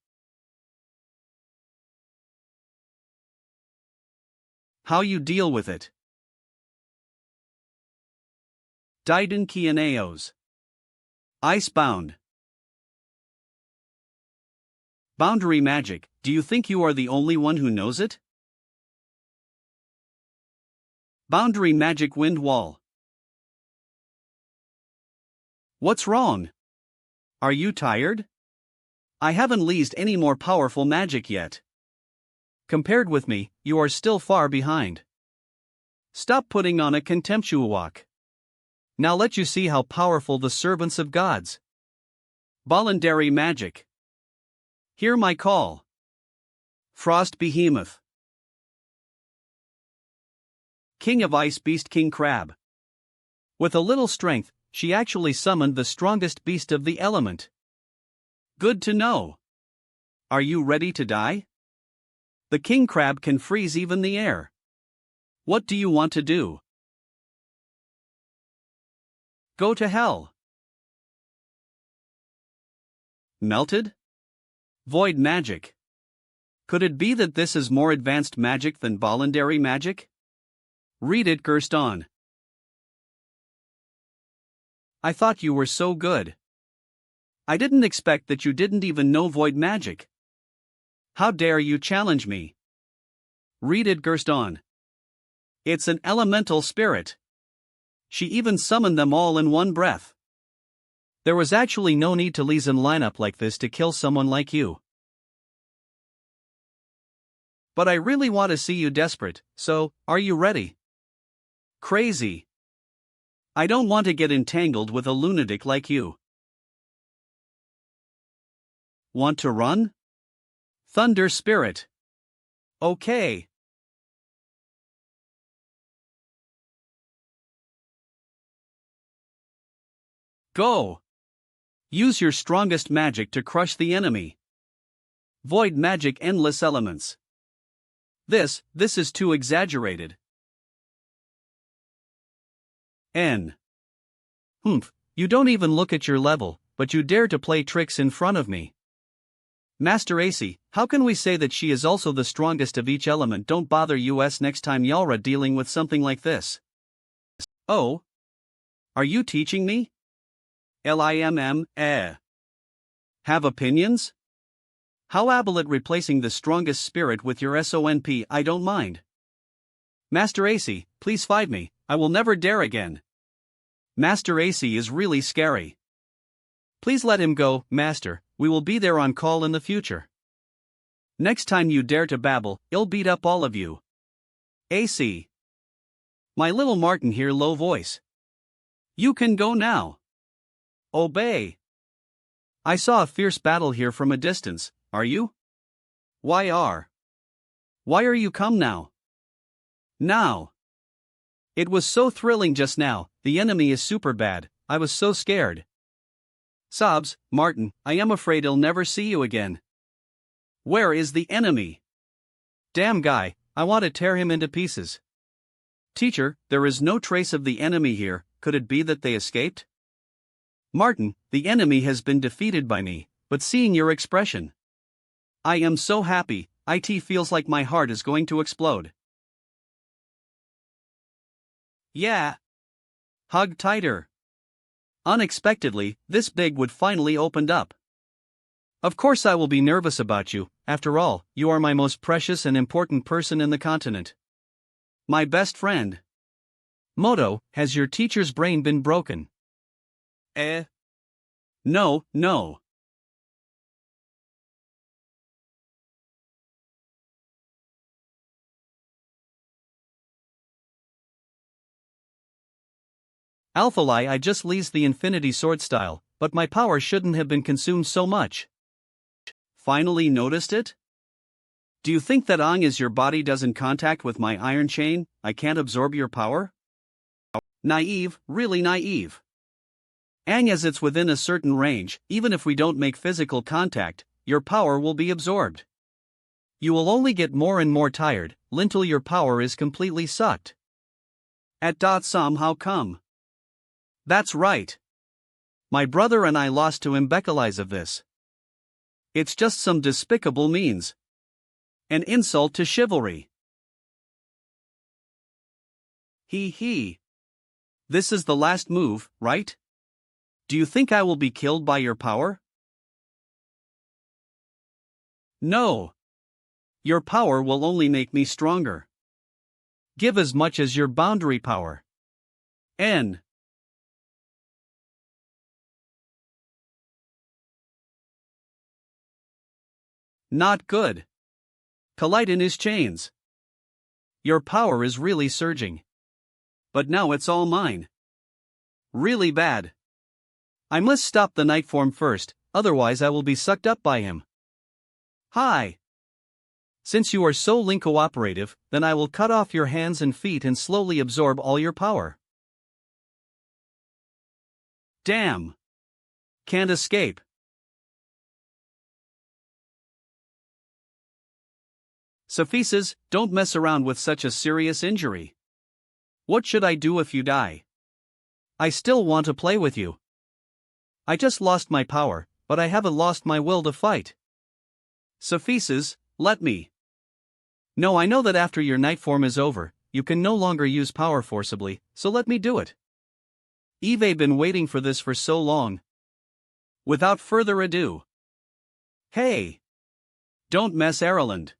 How you deal with it? Daiden Kianeos. Icebound. Boundary magic, do you think you are the only one who knows it? Boundary magic wind wall. What's wrong? Are you tired? I haven't leased any more powerful magic yet. Compared with me, you are still far behind. Stop putting on a contemptuous walk. Now let you see how powerful the servants of gods. Voluntary magic. Hear my call. Frost Behemoth. King of Ice Beast King Crab. With a little strength, she actually summoned the strongest beast of the element. Good to know. Are you ready to die? The king crab can freeze even the air. What do you want to do? Go to hell. Melted? Void magic. Could it be that this is more advanced magic than voluntary magic? Read it, Gerston. I thought you were so good. I didn't expect that you didn't even know void magic. How dare you challenge me? Read it, Gerston. It's an elemental spirit. She even summoned them all in one breath. There was actually no need to leave a lineup like this to kill someone like you. But I really want to see you desperate, so, are you ready? Crazy. I don't want to get entangled with a lunatic like you. Want to run? Thunder Spirit. Okay. Go. Use your strongest magic to crush the enemy. Void magic endless elements. This is too exaggerated. You don't even look at your level, but you dare to play tricks in front of me. Master AC, how can we say that she is also the strongest of each element? Don't bother us next time y'all are dealing with something like this. Oh? Are you teaching me? LIMM, Have opinions? How about replacing the strongest spirit with your SONP? I don't mind. Master AC, please fight me, I will never dare again. Master AC is really scary. Please let him go, Master, we will be there on call in the future. Next time you dare to babble, I'll beat up all of you. AC. My little Martin here, low voice. You can go now. Obey. I saw a fierce battle here from a distance, are you? Why are you come now? Now. It was so thrilling just now, the enemy is super bad, I was so scared. Sobs, Martin, I am afraid I'll never see you again. Where is the enemy? Damn guy, I want to tear him into pieces. Teacher, there is no trace of the enemy here, could it be that they escaped? Martin, the enemy has been defeated by me, but seeing your expression. I am so happy, it feels like my heart is going to explode. Yeah. Hug tighter. Unexpectedly, this big would finally opened up. Of course I will be nervous about you, after all, you are my most precious and important person in the continent. My best friend. Moto, has your teacher's brain been broken? No, no. Alphalai, I just leased the Infinity Sword style, but my power shouldn't have been consumed so much. Finally noticed it? Do you think that as your body doesn't contact with my iron chain, I can't absorb your power? Naive, really naive. As it's within a certain range, even if we don't make physical contact, your power will be absorbed. You will only get more and more tired, until your power is completely sucked. How come? That's right. My brother and I lost to imbecilize of this. It's just some despicable means. An insult to chivalry. He. This is the last move, right? Do you think I will be killed by your power? No. Your power will only make me stronger. Give as much as your boundary power. N. Not good. Collide in his chains. Your power is really surging. But now it's all mine. Really bad. I must stop the night form first, otherwise I will be sucked up by him. Hi. Since you are so cooperative, then I will cut off your hands and feet and slowly absorb all your power. Damn. Can't escape. Sophises, don't mess around with such a serious injury. What should I do if you die? I still want to play with you. I just lost my power, but I haven't lost my will to fight. Sophises, let me. No, I know that after your night form is over, you can no longer use power forcibly, so let me do it. Eve been waiting for this for so long. Without further ado. Hey! Don't mess Ireland.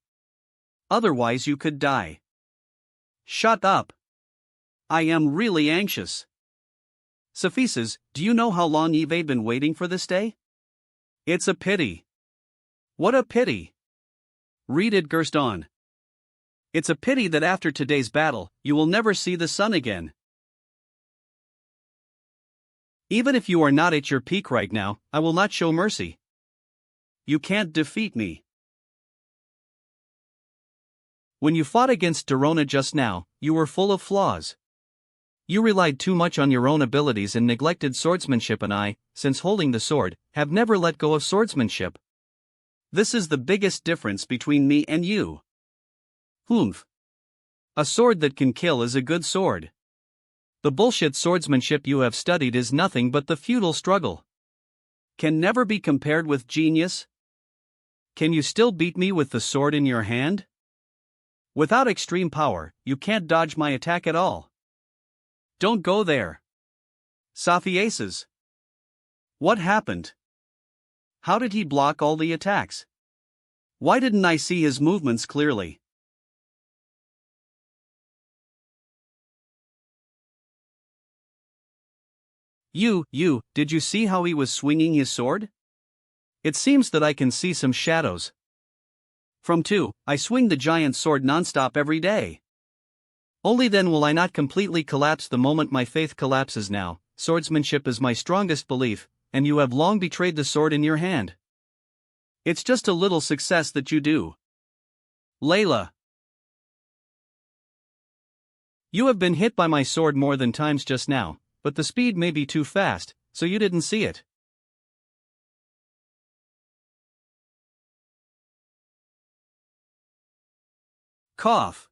Otherwise you could die. Shut up. I am really anxious. Sophises, do you know how long Eve been waiting for this day? It's a pity. What a pity. Read it, Gerston. It's a pity that after today's battle, you will never see the sun again. Even if you are not at your peak right now, I will not show mercy. You can't defeat me. When you fought against Dorona just now, you were full of flaws. You relied too much on your own abilities and neglected swordsmanship, and I, since holding the sword, have never let go of swordsmanship. This is the biggest difference between me and you. Humph. A sword that can kill is a good sword. The bullshit swordsmanship you have studied is nothing but the futile struggle. Can never be compared with genius. Can you still beat me with the sword in your hand? Without extreme power, you can't dodge my attack at all. Don't go there. Sophiaces. What happened? How did he block all the attacks? Why didn't I see his movements clearly? Did you see how he was swinging his sword? It seems that I can see some shadows. From 2, I swing the giant sword non-stop every day. Only then will I not completely collapse the moment my faith collapses now. Swordsmanship is my strongest belief, and you have long betrayed the sword in your hand. It's just a little success that you do. Layla. You have been hit by my sword more than times just now, but the speed may be too fast, so you didn't see it. Cough.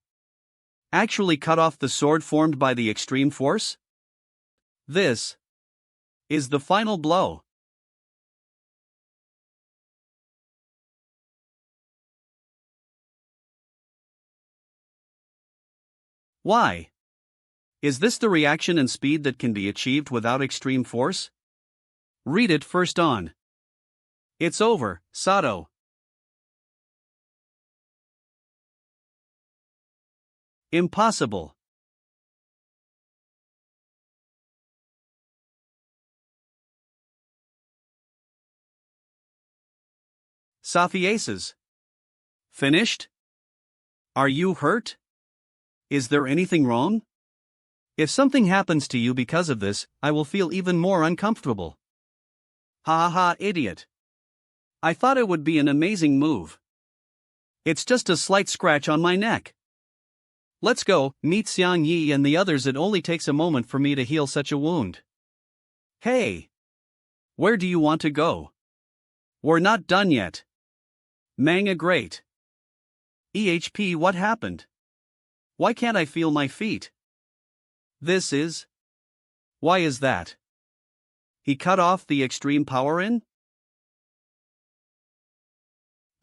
Actually cut off the sword formed by the extreme force? This is the final blow. Why? Is this the reaction and speed that can be achieved without extreme force? Read it first on. It's over, Sato. Impossible. Saphiaces. Finished? Are you hurt? Is there anything wrong? If something happens to you because of this, I will feel even more uncomfortable. Ha ha ha, idiot. I thought it would be an amazing move. It's just a slight scratch on my neck. Let's go, meet Xiang Yi and the others. It only takes a moment for me to heal such a wound. Hey! Where do you want to go? We're not done yet. Manga great. EHP, what happened? Why can't I feel my feet? This is... Why is that? He cut off the extreme power in?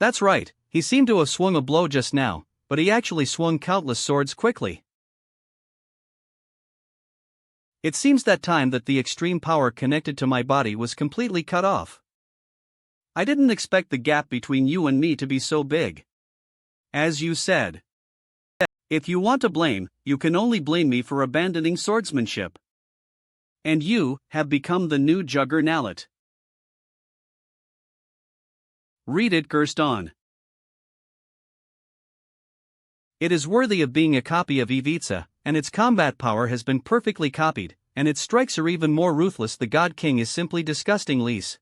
That's right, he seemed to have swung a blow just now, but he actually swung countless swords quickly. It seems that time that the extreme power connected to my body was completely cut off. I didn't expect the gap between you and me to be so big. As you said. If you want to blame, you can only blame me for abandoning swordsmanship. And you have become the new juggernaut. Read it, Gerston. It is worthy of being a copy of Ivica, and its combat power has been perfectly copied, and its strikes are even more ruthless. The God King is simply disgusting. Lise.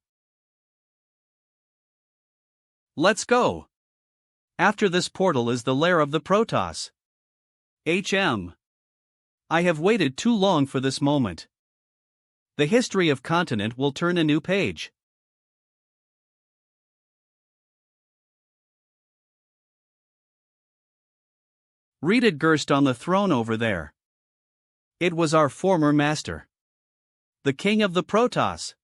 Let's go. After this portal is the lair of the Protoss. I have waited too long for this moment. The history of continent will turn a new page. Read it, Gerst, on the throne over there. It was our former master. The king of the Protoss.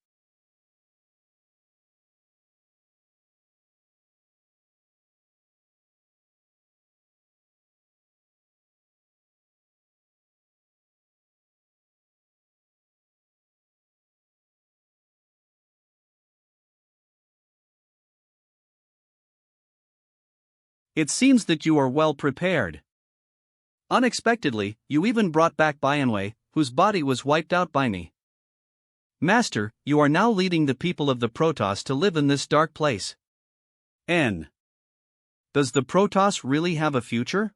It seems that you are well prepared. Unexpectedly, you even brought back Bianwei, whose body was wiped out by me. Master, you are now leading the people of the Protoss to live in this dark place. Does the Protoss really have a future?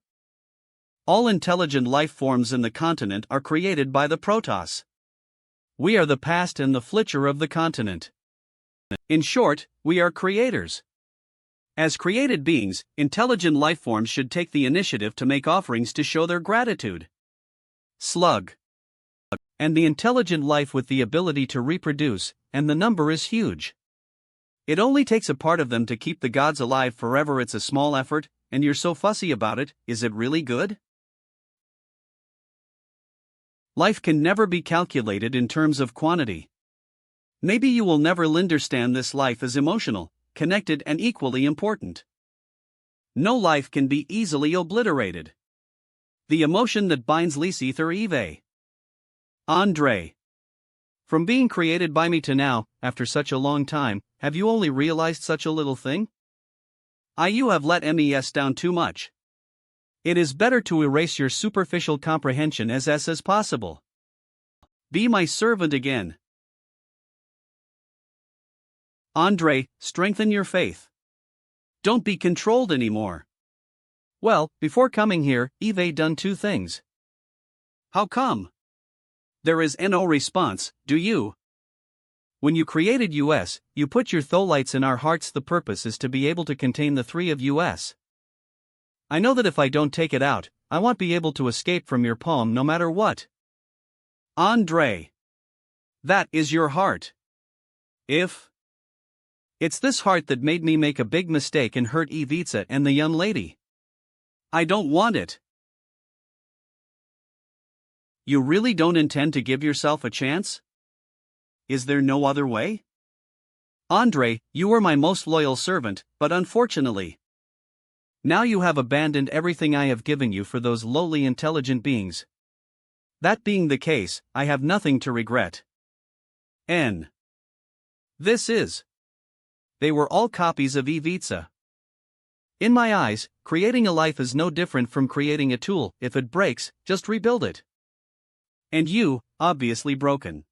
All intelligent life forms in the continent are created by the Protoss. We are the past and the future of the continent. In short, we are creators. As created beings, intelligent life forms should take the initiative to make offerings to show their gratitude. Slug. And the intelligent life with the ability to reproduce, and the number is huge. It only takes a part of them to keep the gods alive forever. It's a small effort, and you're so fussy about it. Is it really good? Life can never be calculated in terms of quantity. Maybe you will never understand this. Life is emotional, connected, and equally important. No life can be easily obliterated. The emotion that binds Ether Eve. Andre. From being created by me to now, after such a long time, have you only realized such a little thing? You have let MES down too much. It is better to erase your superficial comprehension as possible. Be my servant again. Andre, strengthen your faith. Don't be controlled anymore. Well, before coming here, Eve done two things. How come? There is no response, do you? When you created US, you put your tholites in our hearts. The purpose is to be able to contain the three of US. I know that if I don't take it out, I won't be able to escape from your palm no matter what. Andre. That is your heart. It's this heart that made me make a big mistake and hurt Ivica and the young lady. I don't want it. You really don't intend to give yourself a chance? Is there no other way? Andre, you were my most loyal servant, but unfortunately, now you have abandoned everything I have given you for those lowly intelligent beings. That being the case, I have nothing to regret. This is. They were all copies of Ivica. In my eyes, creating a life is no different from creating a tool. If it breaks, just rebuild it. And you, obviously broken.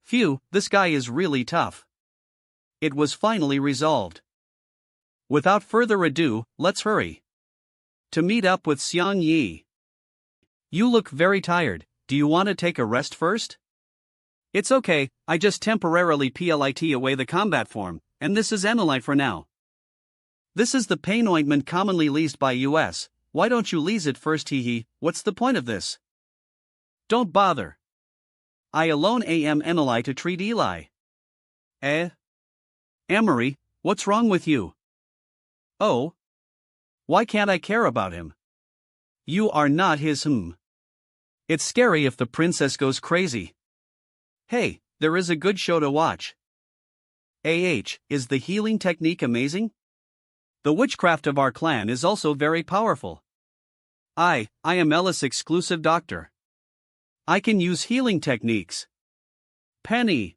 Phew, this guy is really tough. It was finally resolved. Without further ado, let's hurry to meet up with Xiang Yi. You look very tired, do you want to take a rest first? It's okay, I just temporarily plit away the combat form, and this is Enolite for now. This is the pain ointment commonly leased by US, why don't you lease it first hehe, what's the point of this? Don't bother. I alone am Enolite to treat Eli. Amory, what's wrong with you? Oh? Why can't I care about him? You are not his It's scary if the princess goes crazy. Hey, there is a good show to watch. Is the healing technique amazing? The witchcraft of our clan is also very powerful. I am Ellis' exclusive doctor. I can use healing techniques. Penny.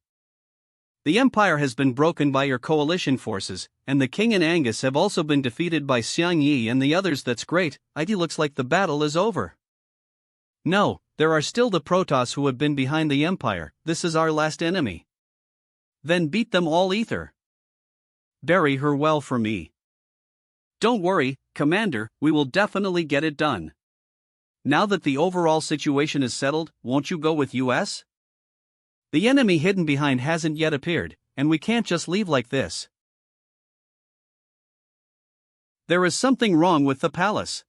The empire has been broken by your coalition forces, and the king and Angus have also been defeated by Xiang Yi and the others. That's great, it looks like the battle is over. No, there are still the Protoss who have been behind the empire, this is our last enemy. Then beat them all ether. Bury her well for me. Don't worry, Commander, we will definitely get it done. Now that the overall situation is settled, won't you go with US? The enemy hidden behind hasn't yet appeared, and we can't just leave like this. There is something wrong with the palace.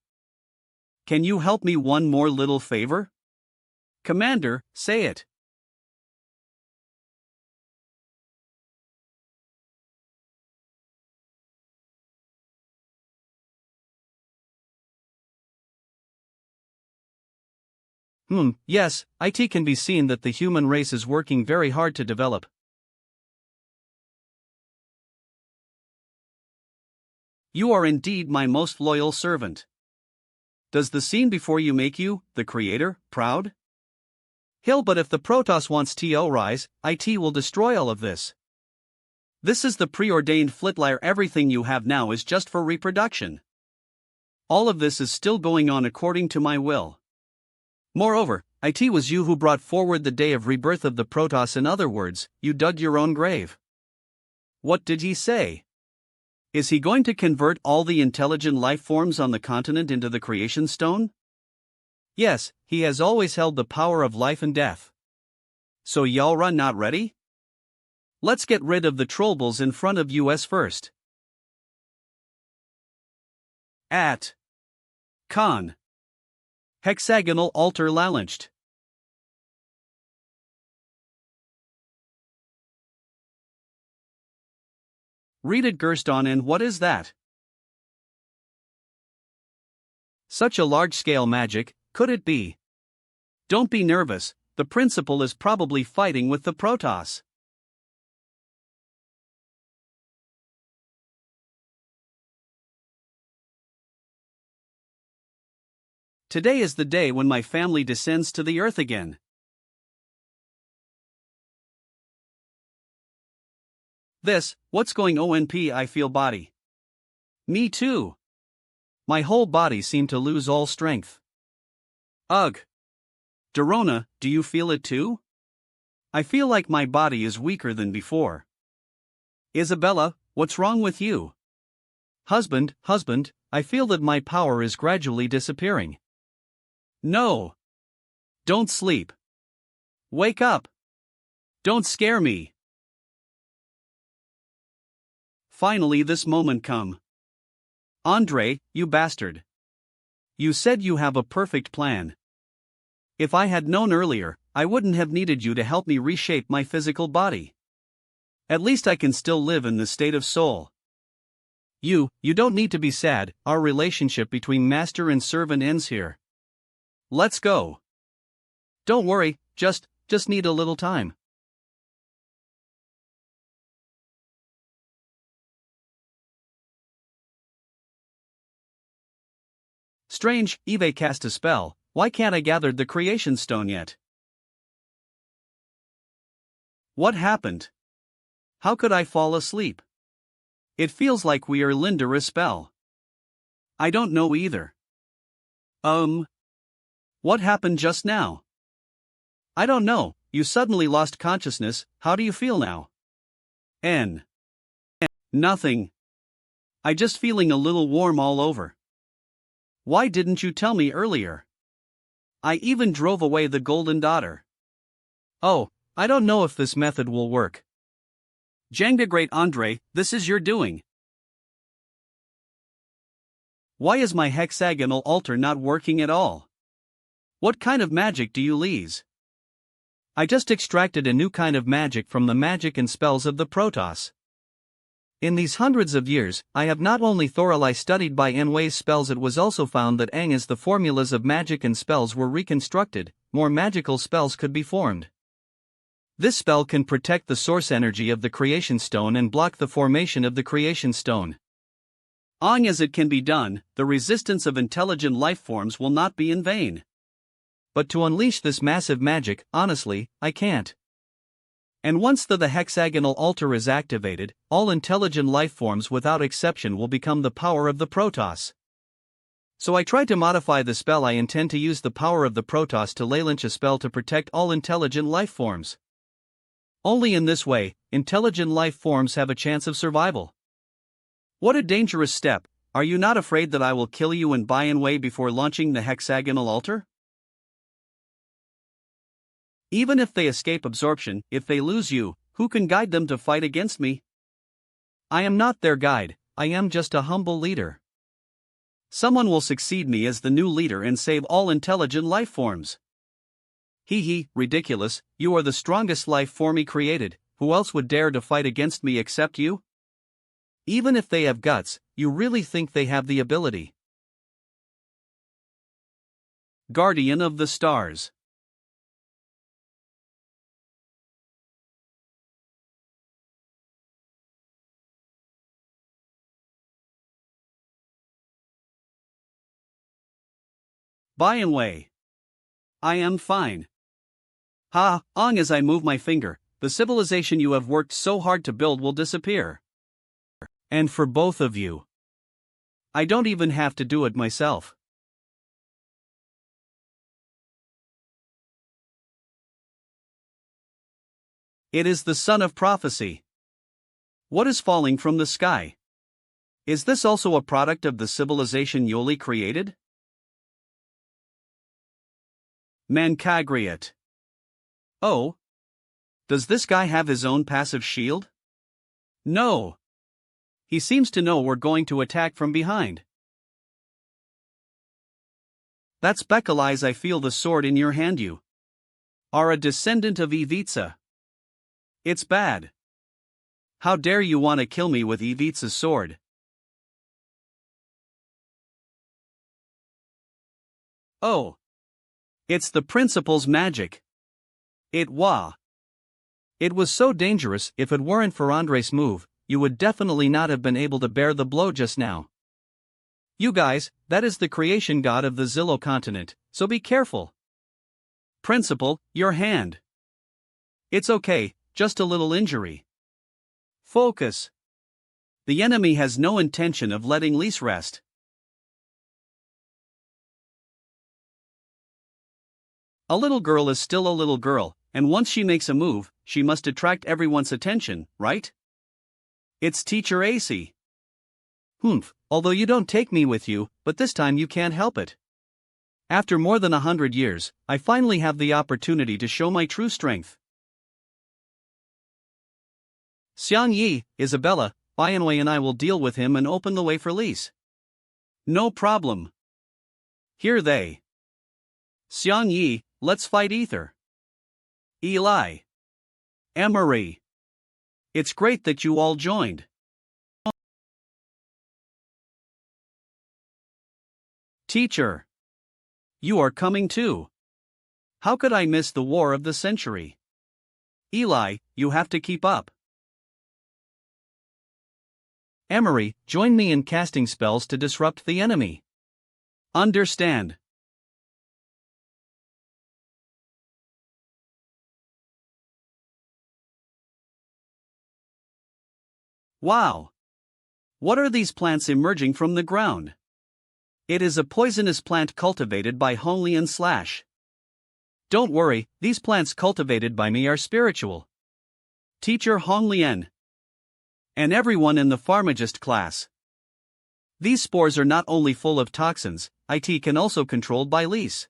Can you help me one more little favor? Commander, say it. Yes, it can be seen that the human race is working very hard to develop. You are indeed my most loyal servant. Does the scene before you make you, the creator, proud? But if the Protoss wants to rise, it will destroy all of this. This is the preordained Flitlier, everything you have now is just for reproduction. All of this is still going on according to my will. Moreover, it was you who brought forward the day of rebirth of the Protoss. In other words, you dug your own grave. What did he say? Is he going to convert all the intelligent life forms on the continent into the creation stone? Yes, he has always held the power of life and death. So Yalra not ready? Let's get rid of the trollbulls in front of US first. At Con. Hexagonal altar launched. Read it Gerston, and what is that? Such a large-scale magic, could it be? Don't be nervous, the principal is probably fighting with the Protoss. Today is the day when my family descends to the earth again. What's going on? I feel body. Me too. My whole body seemed to lose all strength. Ugh. Dorona, do you feel it too? I feel like my body is weaker than before. Isabella, what's wrong with you? Husband, I feel that my power is gradually disappearing. No. Don't sleep. Wake up. Don't scare me. Finally this moment come. Andre, you bastard. You said you have a perfect plan. If I had known earlier, I wouldn't have needed you to help me reshape my physical body. At least I can still live in the state of soul. You don't need to be sad, our relationship between master and servant ends here. Let's go. Don't worry, just need a little time. Strange, Eve cast a spell, why can't I gather the creation stone yet? What happened? How could I fall asleep? It feels like we are under a spell. I don't know either. What happened just now? I don't know, you suddenly lost consciousness. How do you feel now? N. Nothing. I just feeling a little warm all over. Why didn't you tell me earlier? I even drove away the golden daughter. Oh, I don't know if this method will work. Jenga Great Andre, this is your doing. Why is my hexagonal altar not working at all? What kind of magic do you lease? I just extracted a new kind of magic from the magic and spells of the Protoss. In these hundreds of years, I have not only thoroughly studied by Enway's spells, it was also found that as the formulas of magic and spells were reconstructed, more magical spells could be formed. This spell can protect the source energy of the creation stone and block the formation of the creation stone. Long as it can be done, the resistance of intelligent life forms will not be in vain. But to unleash this massive magic, honestly, I can't. And once the hexagonal altar is activated, all intelligent life forms without exception will become the power of the Protoss. So I tried to modify the spell. I intend to use the power of the Protoss to launch a spell to protect all intelligent life forms. Only in this way, intelligent life forms have a chance of survival. What a dangerous step. Are you not afraid that I will kill you and buy Enway before launching the hexagonal altar? Even if they escape absorption, if they lose you, who can guide them to fight against me? I am not their guide, I am just a humble leader. Someone will succeed me as the new leader and save all intelligent life forms. Hee, ridiculous, you are the strongest life form he created. Who else would dare to fight against me except you? Even if they have guts, you really think they have the ability? Guardian of the Stars. By and way. I am fine. Long as I move my finger, the civilization you have worked so hard to build will disappear. And for both of you. I don't even have to do it myself. It is the son of prophecy. What is falling from the sky? Is this also a product of the civilization Yoli created? Mangacap. Oh. Does this guy have his own passive shield? No. He seems to know we're going to attack from behind. That's Bekalize. I feel the sword in your hand. You are a descendant of Ivica. It's bad. How dare you want to kill me with Ivica's sword? Oh. It's the principal's magic. It was so dangerous. If it weren't for Andre's move, you would definitely not have been able to bear the blow just now. You guys, that is the creation god of the Zillow continent, so be careful. Principal, your hand. It's okay, just a little injury. Focus. The enemy has no intention of letting Lise rest. A little girl is still a little girl, and once she makes a move, she must attract everyone's attention, right? It's Teacher AC. Although you don't take me with you, but this time you can't help it. After more than 100 years, I finally have the opportunity to show my true strength. Xiang Yi, Isabella, Bianwei and I will deal with him and open the way for Lise. No problem. Here they. Xiang Yi, let's fight Ether. Eli. Emery. It's great that you all joined. Teacher. You are coming too. How could I miss the war of the century? Eli, you have to keep up. Emery, join me in casting spells to disrupt the enemy. Understand. Wow! What are these plants emerging from the ground? It is a poisonous plant cultivated by Honglian / Don't worry, these plants cultivated by me are spiritual. Teacher Hong Lien. And everyone in the pharmacist class. These spores are not only full of toxins, it can also controlled by Lise.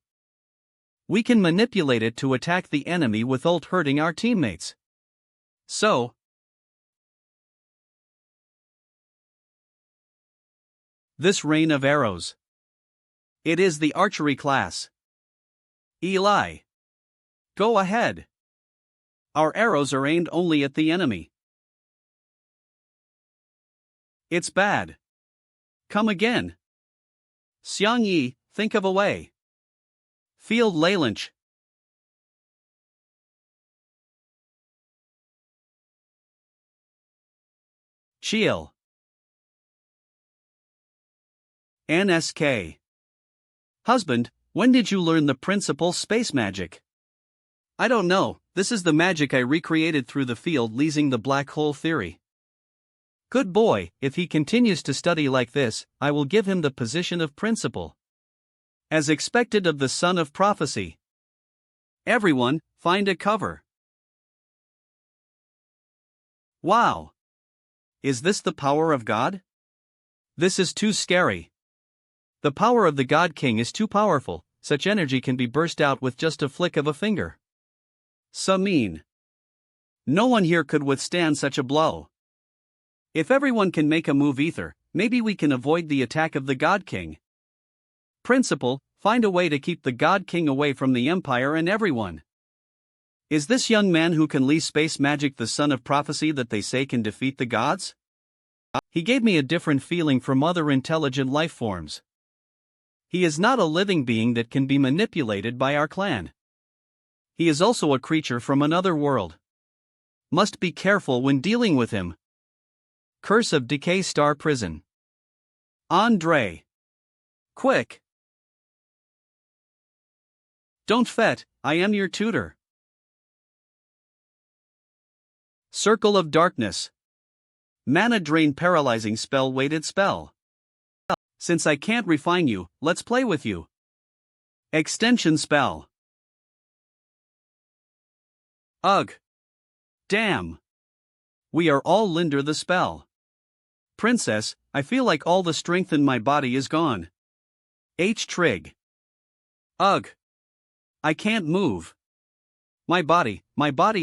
We can manipulate it to attack the enemy without hurting our teammates. So, this rain of arrows. It is the archery class. Eli. Go ahead. Our arrows are aimed only at the enemy. It's bad. Come again. Xiang Yi, think of a way. Field Leylanch. Chiel. NSK. Husband, when did you learn the principal space magic? I don't know, this is the magic I recreated through the field leasing the black hole theory. Good boy, if he continues to study like this, I will give him the position of principal. As expected of the son of prophecy. Everyone, find a cover. Wow. Is this the power of God? This is too scary. The power of the God King is too powerful, such energy can be burst out with just a flick of a finger. So mean. No one here could withstand such a blow. If everyone can make a move ether, maybe we can avoid the attack of the God King. Principal, find a way to keep the God King away from the Empire and everyone. Is this young man who can lease space magic the son of prophecy that they say can defeat the gods? He gave me a different feeling from other intelligent life forms. He is not a living being that can be manipulated by our clan. He is also a creature from another world. Must be careful when dealing with him. Curse of Decay Star Prison. Andre. Quick. Don't fret, I am your tutor. Circle of Darkness. Mana Drain Paralyzing Spell Weighted Spell. Since I can't refine you, let's play with you. Extension Spell. Ugh. Damn. We are all Linder the spell. Princess, I feel like all the strength in my body is gone. Trig. Ugh. I can't move. My body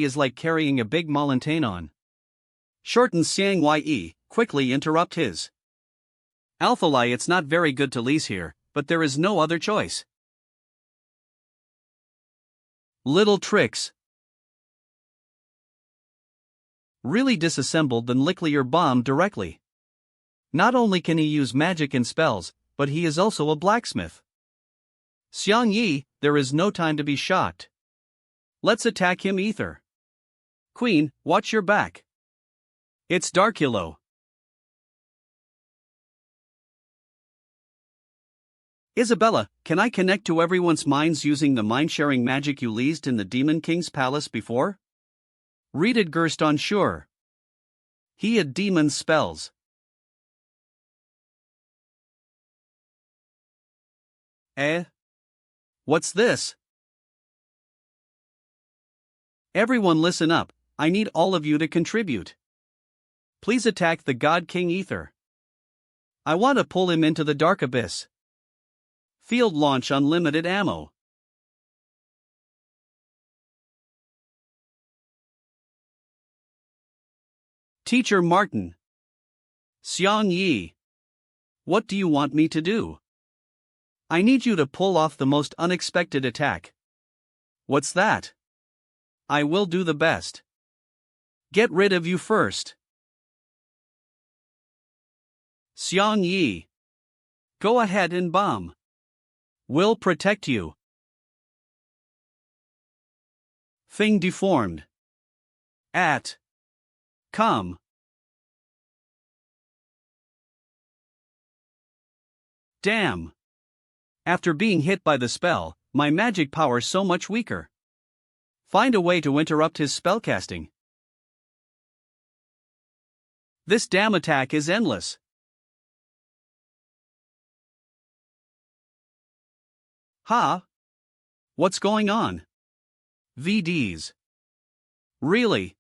is like carrying a big mountain on. Shorten Xiang Ye, quickly interrupt his. Alphalai, it's not very good to lease here, but there is no other choice. Little tricks. Really disassembled the nuclear bomb directly. Not only can he use magic and spells, but he is also a blacksmith. Xiang Yi, there is no time to be shocked. Let's attack him ether. Queen, watch your back. It's Darkulo. Isabella, can I connect to everyone's minds using the mind-sharing magic you leased in the Demon King's palace before? Read Gerst on sure. He had demon spells. What's this? Everyone listen up, I need all of you to contribute. Please attack the God King Ether. I want to pull him into the dark abyss. Field launch unlimited ammo. Teacher Martin. Xiang Yi. What do you want me to do? I need you to pull off the most unexpected attack. What's that? I will do the best. Get rid of you first. Xiang Yi. Go ahead and bomb. Will protect you. Thing deformed. Come. Damn. After being hit by the spell, my magic power so much weaker. Find a way to interrupt his spellcasting. This damn attack is endless. Ha? What's going on? VDs. Really?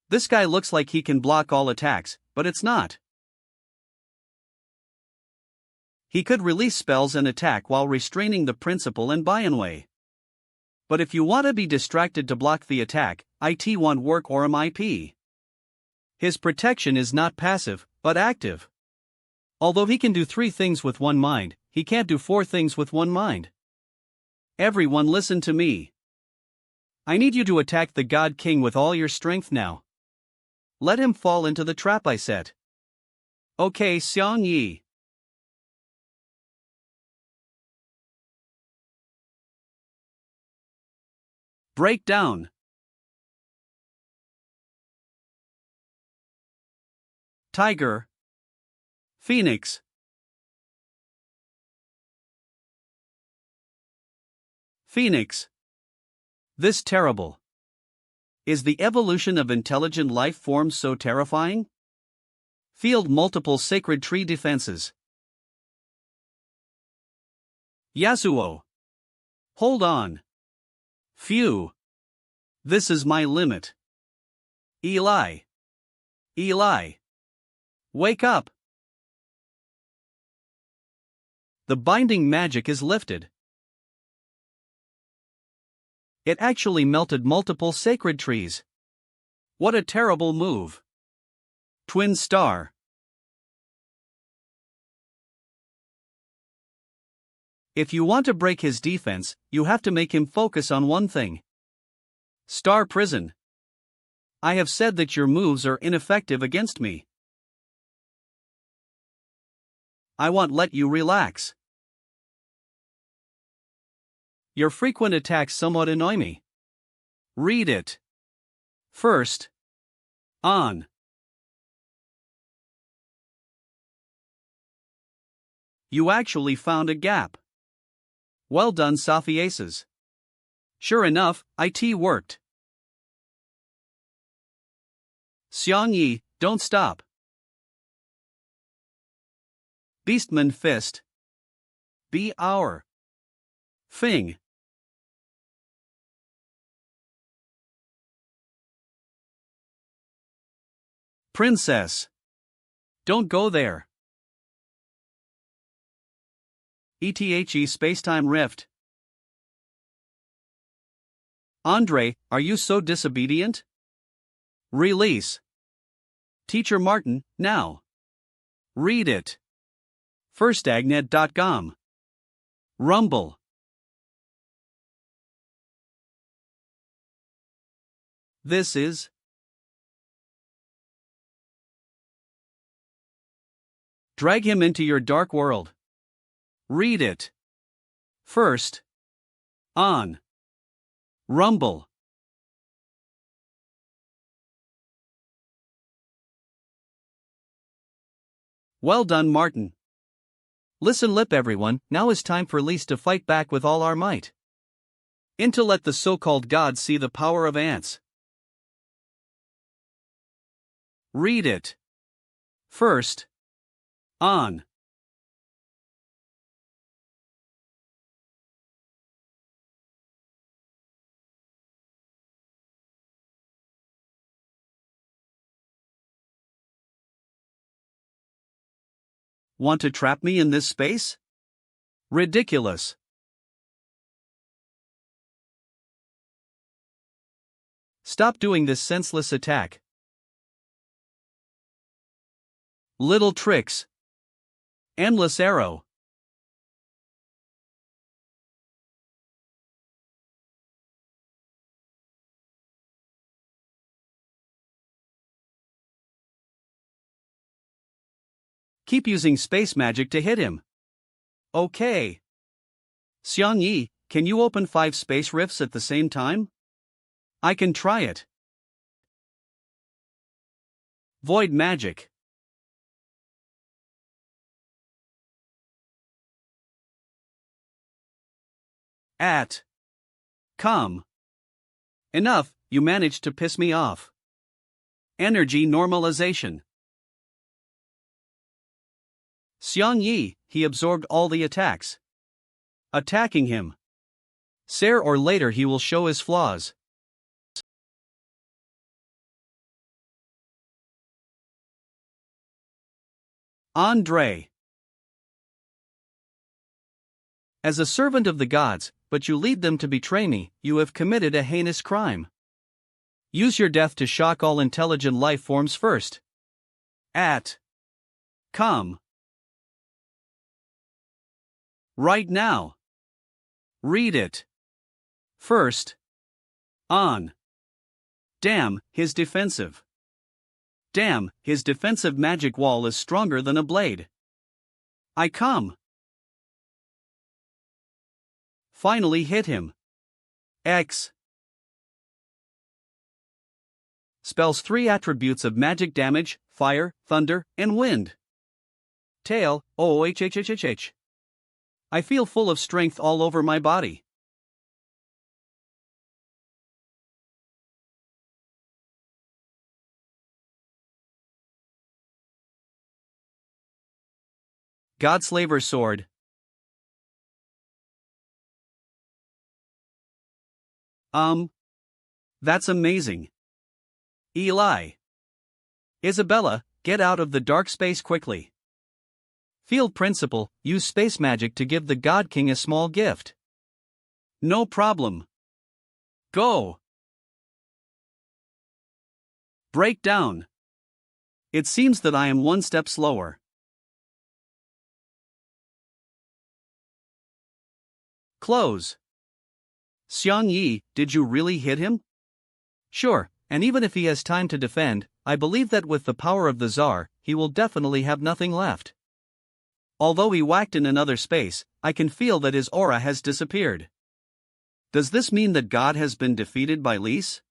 This guy looks like he can block all attacks, but it's not. He could release spells and attack while restraining the principal and Bianwei. But if you want to be distracted to block the attack, it won't work or MIP. His protection is not passive, but active. Although he can do 3 things with one mind, he can't do 4 things with one mind. Everyone listen to me. I need you to attack the God King with all your strength now. Let him fall into the trap I set. Okay, Xiang Yi. Breakdown. Tiger. Phoenix. Phoenix. This terrible. Is the evolution of intelligent life forms so terrifying? Field multiple sacred tree defenses. Yasuo. Hold on. Phew. This is my limit. Eli. Eli. Wake up. The binding magic is lifted. It actually melted multiple sacred trees. What a terrible move. Twin star. If you want to break his defense, you have to make him focus on one thing. Star prison. I have said that your moves are ineffective against me. I won't let you relax. Your frequent attacks somewhat annoy me. Read it. First. On. You actually found a gap. Well done, Sophiaces. Sure enough, it worked. Xiang Yi, don't stop. Beastman Fist. Be our. Fing. Princess. Don't go there. ETHE Spacetime Rift. Andre, are you so disobedient? Release. Teacher Martin, now. Read it. Firstagnet.com. Rumble. This is. Drag him into your dark world. Read it. First. On. Rumble. Well done, Martin. Listen lip everyone, now is time for Lise to fight back with all our might. To let the so-called gods see the power of ants. Read it. First. On. Want to trap me in this space? Ridiculous. Stop doing this senseless attack. Little tricks. Endless arrow. Keep using space magic to hit him. Okay. Xiang Yi, can you open 5 space rifts at the same time? I can try it. Void magic. Come. Enough, you managed to piss me off. Energy normalization. Xiang Yi, he absorbed all the attacks. Attacking him. Sooner or later he will show his flaws. Andre. As a servant of the gods, but you lead them to betray me, you have committed a heinous crime. Use your death to shock all intelligent life forms first. Come. Right now. Read it. First. On. Damn, his defensive. Damn, his defensive magic wall is stronger than a blade. I come. Finally hit him. X. Spells 3 attributes of magic damage: fire, thunder, and wind. Tail, OHHHH. I feel full of strength all over my body. Godslaver's sword. That's amazing. Eli. Isabella, get out of the dark space quickly. Field Principal, use space magic to give the God King a small gift. No problem. Go. Break down. It seems that I am one step slower. Close. Xiang Yi, did you really hit him? Sure, and even if he has time to defend, I believe that with the power of the Tsar, he will definitely have nothing left. Although he whacked in another space, I can feel that his aura has disappeared. Does this mean that God has been defeated by Lise?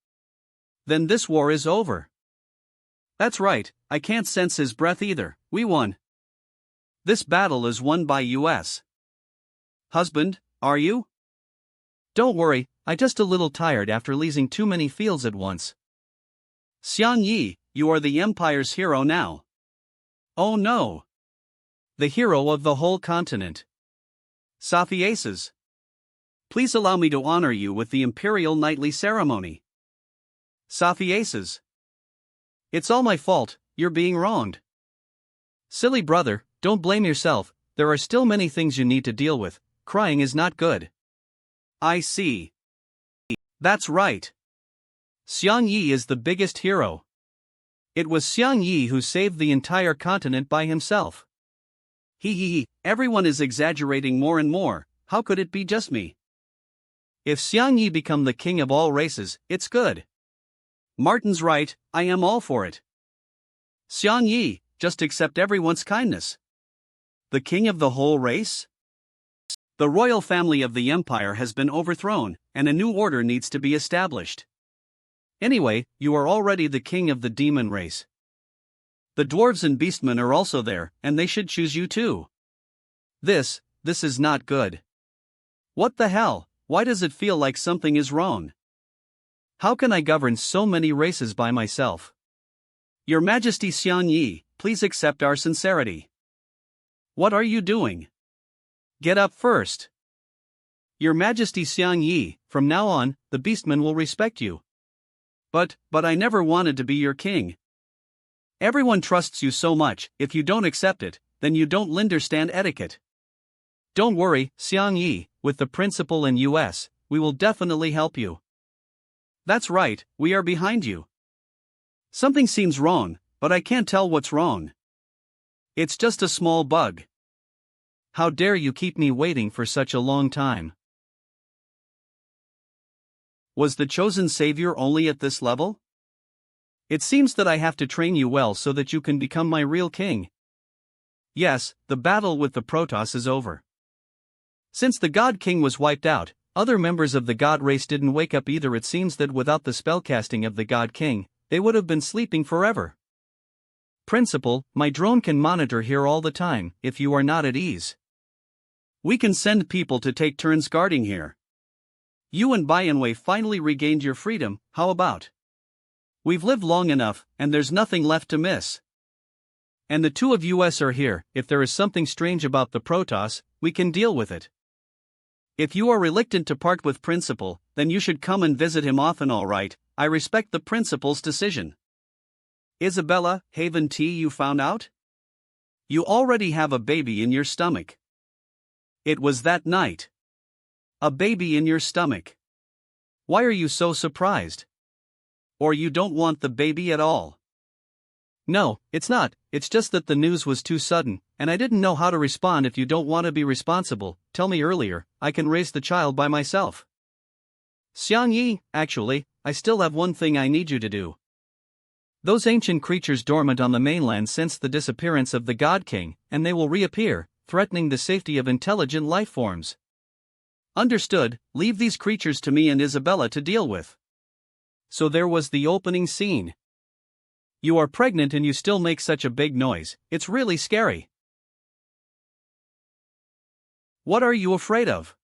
Then this war is over. That's right, I can't sense his breath either. We won. This battle is won by US. Husband, are you? Don't worry, I'm just a little tired after leasing too many fields at once. Xiang Yi, you are the Empire's hero now. Oh no. The hero of the whole continent. Safiaces. Please allow me to honor you with the Imperial Knightly Ceremony. Safiaces. It's all my fault, you're being wronged. Silly brother, don't blame yourself, there are still many things you need to deal with, crying is not good. I see. That's right. Xiang Yi is the biggest hero. It was Xiang Yi who saved the entire continent by himself. Everyone is exaggerating more and more, how could it be just me? If Xiang Yi become the king of all races, it's good. Martin's right, I am all for it. Xiang Yi, just accept everyone's kindness. The king of the whole race? The royal family of the empire has been overthrown, and a new order needs to be established. Anyway, you are already the king of the demon race. The dwarves and beastmen are also there, and they should choose you too. This is not good. What the hell, why does it feel like something is wrong? How can I govern so many races by myself? Your Majesty Xiang Yi, please accept our sincerity. What are you doing? Get up first. Your Majesty Xiang Yi, from now on, the beastmen will respect you. But I never wanted to be your king. Everyone trusts you so much, if you don't accept it, then you don't understand etiquette. Don't worry, Xiang Yi, with the principal and US, we will definitely help you. That's right, we are behind you. Something seems wrong, but I can't tell what's wrong. It's just a small bug. How dare you keep me waiting for such a long time? Was the chosen savior only at this level? It seems that I have to train you well so that you can become my real king. Yes, the battle with the Protoss is over. Since the God King was wiped out, other members of the God race didn't wake up either. It seems that without the spellcasting of the God King, they would have been sleeping forever. Principal, my drone can monitor here all the time, if you are not at ease. We can send people to take turns guarding here. You and Bianwei finally regained your freedom, how about? We've lived long enough, and there's nothing left to miss. And the two of us are here, if there is something strange about the Protoss, we can deal with it. If you are reluctant to part with principal, then you should come and visit him often. Alright, I respect the principal's decision. Isabella, haven't you found out? You already have a baby in your stomach. It was that night. A baby in your stomach. Why are you so surprised? Or you don't want the baby at all? No, it's not, it's just that the news was too sudden, and I didn't know how to respond. If you don't want to be responsible, tell me earlier, I can raise the child by myself. Xiang Yi, actually, I still have one thing I need you to do. Those ancient creatures dormant on the mainland sense the disappearance of the God King, and they will reappear, threatening the safety of intelligent life forms. Understood, leave these creatures to me and Isabella to deal with. So there was the opening scene. You are pregnant and you still make such a big noise, it's really scary. What are you afraid of?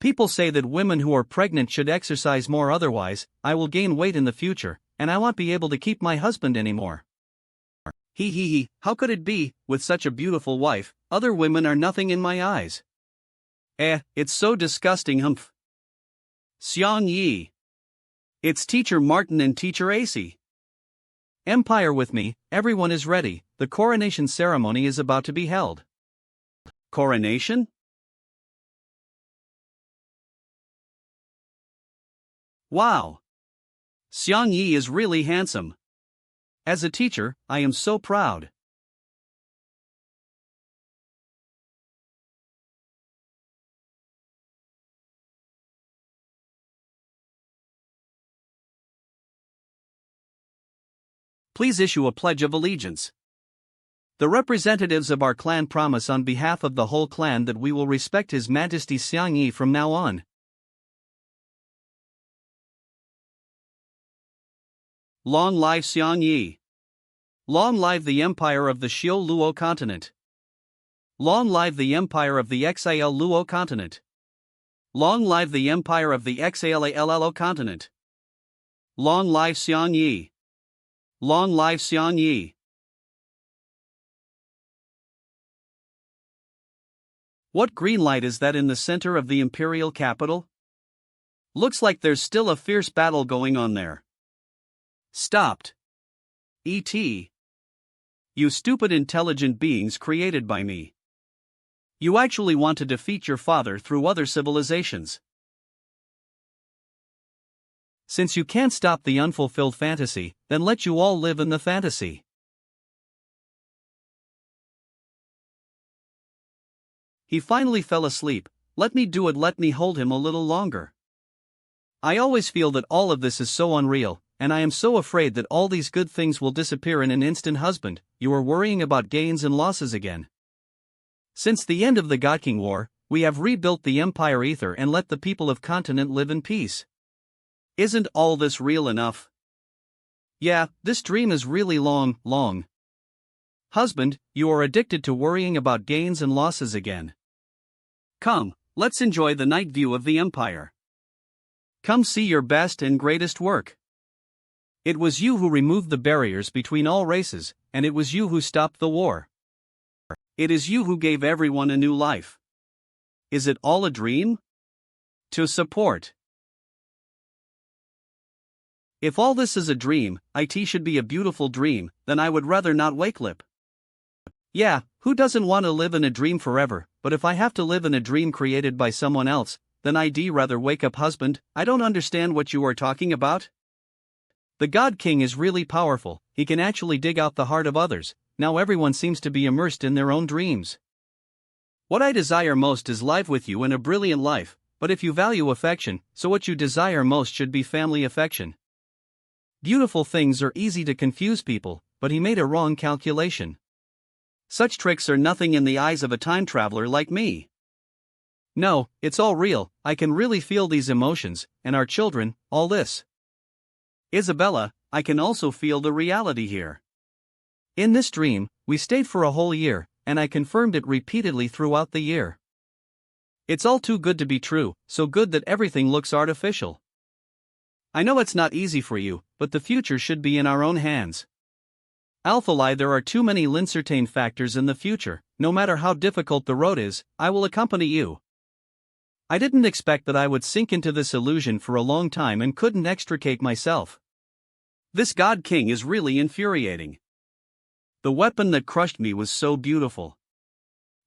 People say that women who are pregnant should exercise more, otherwise, I will gain weight in the future, and I won't be able to keep my husband anymore. He, how could it be, with such a beautiful wife, other women are nothing in my eyes. It's so disgusting, humph. Xiang Yi. It's Teacher Martin and Teacher AC. Empire with me, everyone is ready, the coronation ceremony is about to be held. Coronation? Wow. Xiang Yi is really handsome. As a teacher, I am so proud. Please issue a pledge of allegiance. The representatives of our clan promise on behalf of the whole clan that we will respect His Majesty Xiang Yi from now on. Long live Xiang Yi. Long live the Empire of the Xiao Luo continent. Long live the Empire of the XAL Luo continent. Long live the Empire of the XALALLO continent. Long live Xiang Yi. Long live Xiang Yi. What green light is that in the center of the imperial capital? Looks like there's still a fierce battle going on there. Stopped. E.T. You stupid intelligent beings created by me. You actually want to defeat your father through other civilizations. Since you can't stop the unfulfilled fantasy, then let you all live in the fantasy. He finally fell asleep, let me do it, let me hold him a little longer. I always feel that all of this is so unreal, and I am so afraid that all these good things will disappear in an instant. Husband, you are worrying about gains and losses again. Since the end of the God King War, we have rebuilt the Empire Ether and let the people of continent live in peace. Isn't all this real enough? Yeah, this dream is really long. Husband, you are addicted to worrying about gains and losses again. Come, let's enjoy the night view of the Empire. Come see your best and greatest work. It was you who removed the barriers between all races, and it was you who stopped the war. It is you who gave everyone a new life. Is it all a dream? To support. If all this is a dream, it should be a beautiful dream, then I would rather not wake lip. Yeah, who doesn't want to live in a dream forever, but if I have to live in a dream created by someone else, then I'd rather wake up. Husband, I don't understand what you are talking about. The God King is really powerful, he can actually dig out the heart of others, now everyone seems to be immersed in their own dreams. What I desire most is life with you in a brilliant life, but if you value affection, so what you desire most should be family affection. Beautiful things are easy to confuse people, but he made a wrong calculation. Such tricks are nothing in the eyes of a time traveler like me. No, it's all real, I can really feel these emotions, and our children, all this. Isabella, I can also feel the reality here. In this dream, we stayed for a whole year, and I confirmed it repeatedly throughout the year. It's all too good to be true, so good that everything looks artificial. I know it's not easy for you, but the future should be in our own hands. Alphalai, there are too many uncertain factors in the future, no matter how difficult the road is, I will accompany you. I didn't expect that I would sink into this illusion for a long time and couldn't extricate myself. This God King is really infuriating. The weapon that crushed me was so beautiful.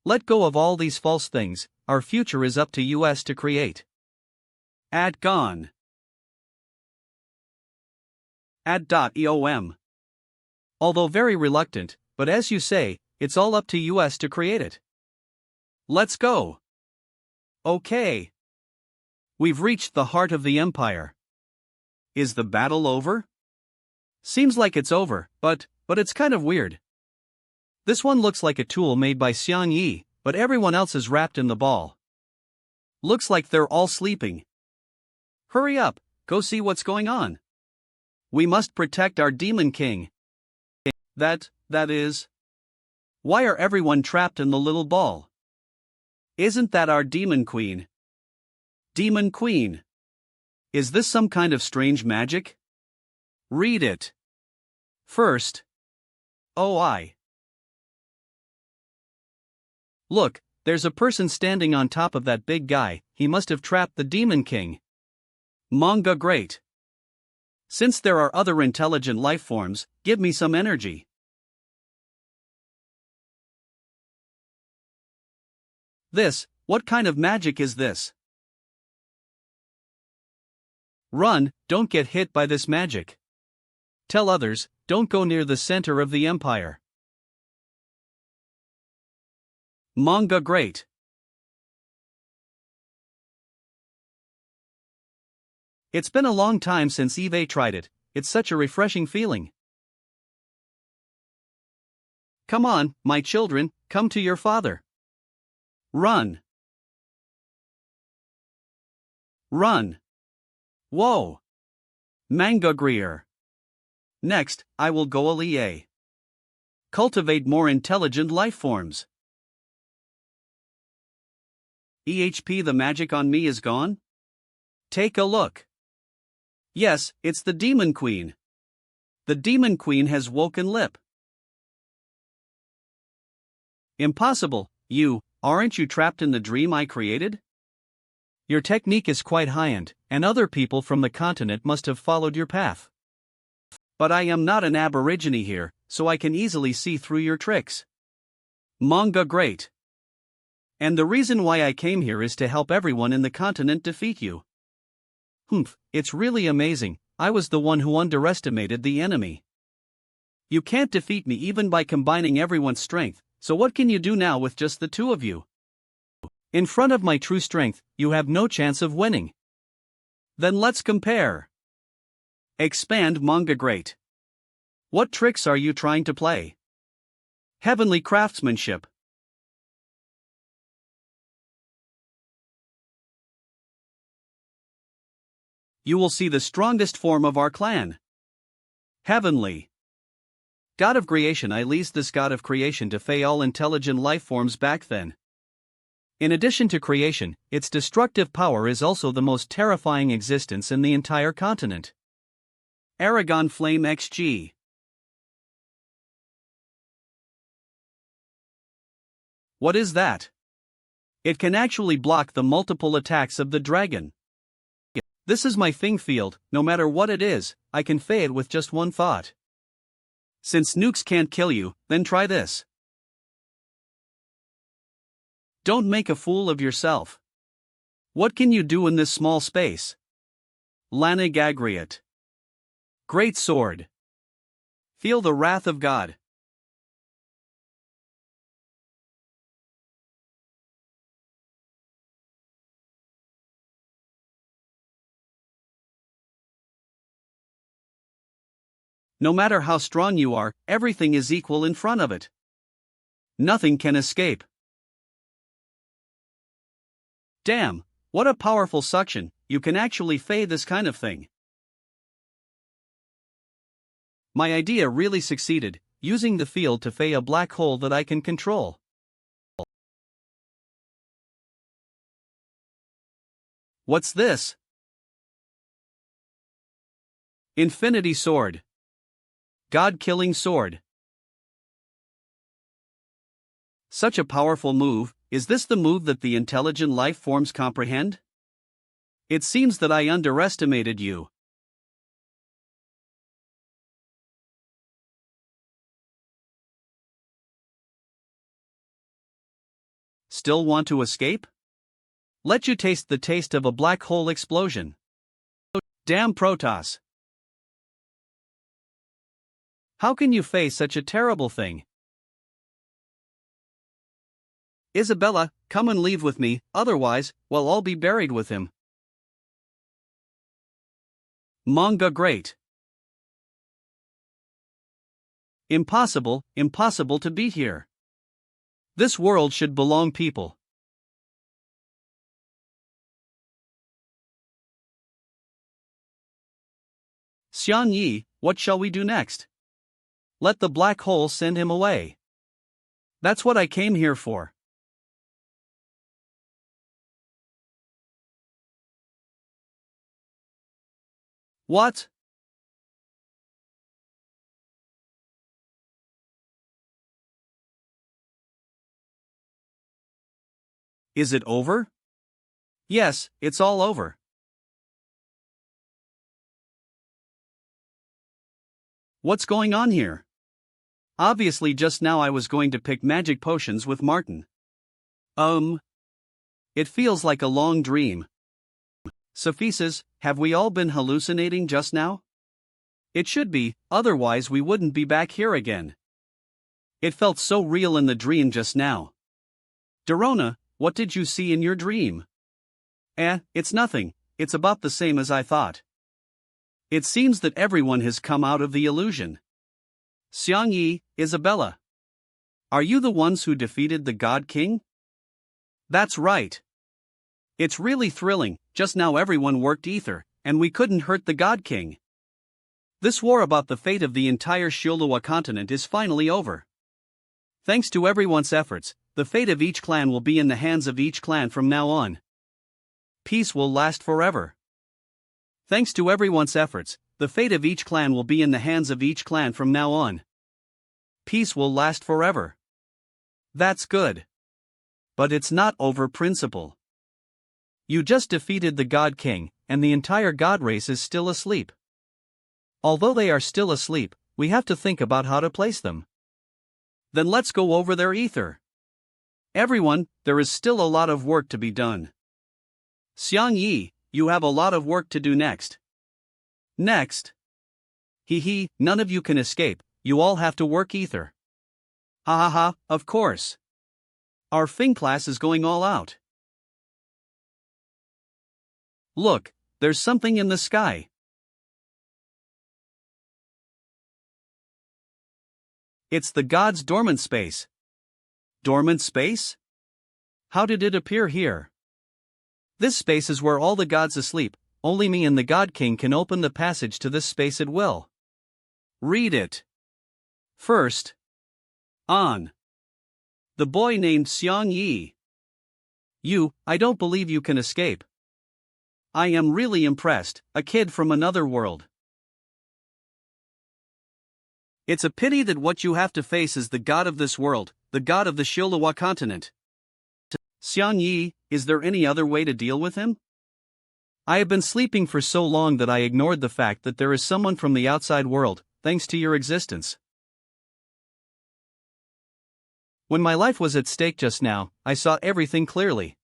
Let go of all these false things, our future is up to us to create. Ad gone. Ad.eom. Although very reluctant, but as you say, it's all up to us to create it. Let's go. Okay. We've reached the heart of the Empire. Is the battle over? Seems like it's over, but it's kind of weird. This one looks like a tool made by Xiang Yi, but everyone else is wrapped in the ball. Looks like they're all sleeping. Hurry up, go see what's going on. We must protect our Demon King. That is. Why are everyone trapped in the little ball? Isn't that our Demon Queen? Demon Queen. Is this some kind of strange magic? Read it. First. Look, there's a person standing on top of that big guy, he must have trapped the Demon King. Manga great. Since there are other intelligent life forms, give me some energy. What kind of magic is this? Run, don't get hit by this magic. Tell others, don't go near the center of the empire. Manga great. It's been a long time since Eve tried it, it's such a refreshing feeling. Come on, my children, come to your father. Run. Run. Whoa. Manga Greer. Next, I will go Alie. Cultivate more intelligent life forms. EHP, the magic on me is gone? Take a look. Yes, it's the Demon Queen. The Demon Queen has woken lip. Impossible, aren't you trapped in the dream I created? Your technique is quite high-end, and other people from the continent must have followed your path. But I am not an aborigine here, so I can easily see through your tricks. Manga great. And the reason why I came here is to help everyone in the continent defeat you. It's really amazing, I was the one who underestimated the enemy. You can't defeat me even by combining everyone's strength, so what can you do now with just the two of you? In front of my true strength, you have no chance of winning. Then let's compare. Expand Manga great. What tricks are you trying to play? Heavenly craftsmanship. You will see the strongest form of our clan. Heavenly. God of creation, I leased this god of creation to fey all intelligent life forms back then. In addition to creation, its destructive power is also the most terrifying existence in the entire continent. Aragon Flame XG. What is that? It can actually block the multiple attacks of the dragon. This is my thing field, no matter what it is, I can fey it with just one thought. Since nukes can't kill you, then try this. Don't make a fool of yourself. What can you do in this small space? Lanigagriat. Great sword. Feel the wrath of God. No matter how strong you are, everything is equal in front of it. Nothing can escape. Damn, what a powerful suction, you can actually fey this kind of thing. My idea really succeeded, using the field to fey a black hole that I can control. What's this? Infinity Sword. God-killing sword. Such a powerful move, is this the move that the intelligent life forms comprehend? It seems that I underestimated you. Still want to escape? Let you taste the taste of a black hole explosion. Damn Protoss! How can you face such a terrible thing? Isabella, come and leave with me, otherwise, well, I'll be buried with him. Manga great. Impossible to beat here. This world should belong people. Xian Yi, what shall we do next? Let the black hole send him away. That's what I came here for. What? Is it over? Yes, it's all over. What's going on here? Obviously, just now I was going to pick magic potions with Martin. It feels like a long dream. Sophises, have we all been hallucinating just now? It should be, otherwise we wouldn't be back here again. It felt so real in the dream just now. Dorona, what did you see in your dream? It's nothing, it's about the same as I thought. It seems that everyone has come out of the illusion. Xiang Yi, Isabella. Are you the ones who defeated the God King? That's right. It's really thrilling, just now everyone worked ether, and we couldn't hurt the God King. This war about the fate of the entire Shilua continent is finally over. Thanks to everyone's efforts, the fate of each clan will be in the hands of each clan from now on. Peace will last forever. Thanks to everyone's efforts, the fate of each clan will be in the hands of each clan from now on. Peace will last forever. That's good. But it's not over principle. You just defeated the God King, and the entire God race is still asleep. Although they are still asleep, we have to think about how to place them. Then let's go over their ether. Everyone, there is still a lot of work to be done. Xiang Yi, you have a lot of work to do next. Next? None of you can escape, you all have to work ether. Ha ha ha, of course. Our Fing class is going all out. Look, there's something in the sky. It's the god's dormant space. Dormant space? How did it appear here? This space is where all the gods asleep, only me and the God King can open the passage to this space at will. Read it. First. On. The boy named Xiang Yi. I don't believe you can escape. I am really impressed, a kid from another world. It's a pity that what you have to face is the god of this world, the god of the Shilua continent. Xiang Yi, is there any other way to deal with him? I have been sleeping for so long that I ignored the fact that there is someone from the outside world, thanks to your existence. When my life was at stake just now, I saw everything clearly.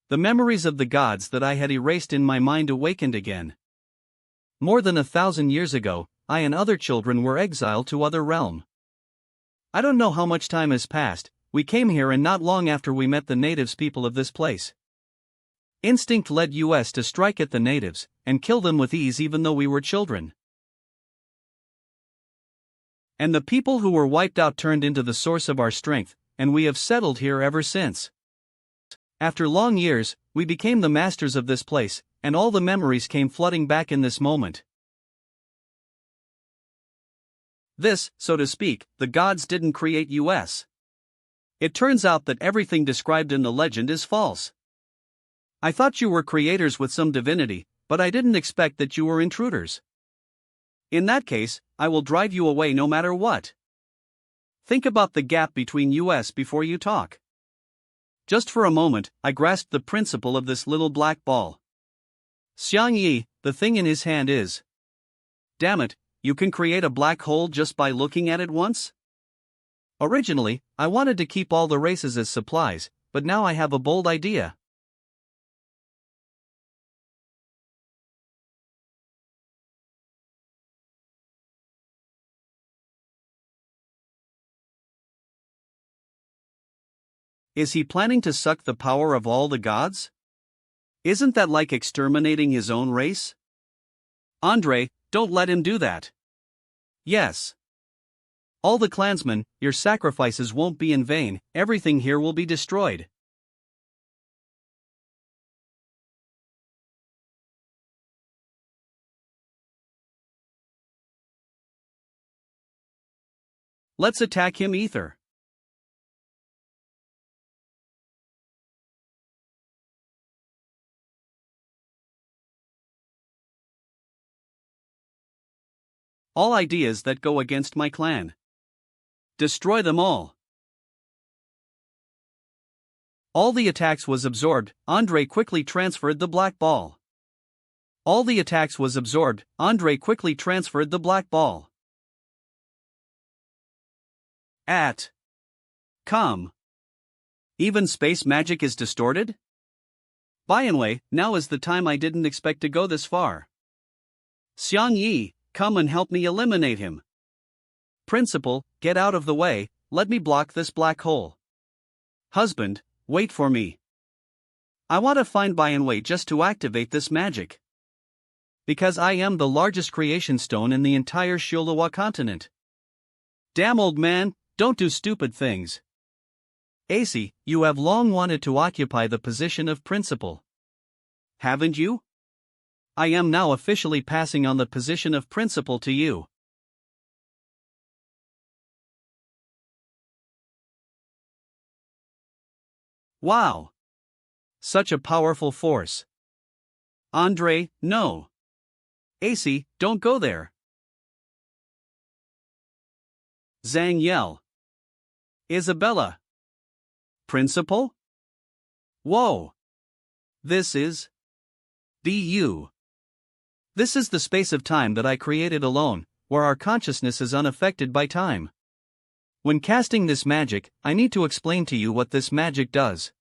The memories of the gods that I had erased in my mind awakened again. More than 1,000 years ago, I and other children were exiled to other realm. I don't know how much time has passed, we came here and not long after we met the natives people of this place. Instinct led us to strike at the natives, and kill them with ease even though we were children. And the people who were wiped out turned into the source of our strength, and we have settled here ever since. After long years, we became the masters of this place, and all the memories came flooding back in this moment. This, so to speak, the gods didn't create us. It turns out that everything described in the legend is false. I thought you were creators with some divinity, but I didn't expect that you were intruders. In that case, I will drive you away no matter what. Think about the gap between us before you talk. Just for a moment, I grasped the principle of this little black ball. Xiang Yi, the thing in his hand is. Damn it, you can create a black hole just by looking at it once? Originally, I wanted to keep all the races as supplies, but now I have a bold idea. Is he planning to suck the power of all the gods? Isn't that like exterminating his own race? Andre, don't let him do that. Yes. All the clansmen, your sacrifices won't be in vain, everything here will be destroyed. Let's attack him, Ether. All ideas that go against my clan. Destroy them all. All the attacks was absorbed, Andre quickly transferred the black ball. All the attacks was absorbed, Andre quickly transferred the black ball. Come. Even space magic is distorted? By and way, now is the time. I didn't expect to go this far. Xiang Yi, come and help me eliminate him. Principal, get out of the way, let me block this black hole. Husband, wait for me. I want to find Bianwei just to activate this magic. Because I am the largest creation stone in the entire Shulawa continent. Damn old man, don't do stupid things. AC, you have long wanted to occupy the position of principal. Haven't you? I am now officially passing on the position of principal to you. Wow! Such a powerful force. Andre, no. AC, don't go there. Zhang yell. Isabella. Principal? Whoa! This is BU. This is the space of time that I created alone, where our consciousness is unaffected by time. When casting this magic, I need to explain to you what this magic does.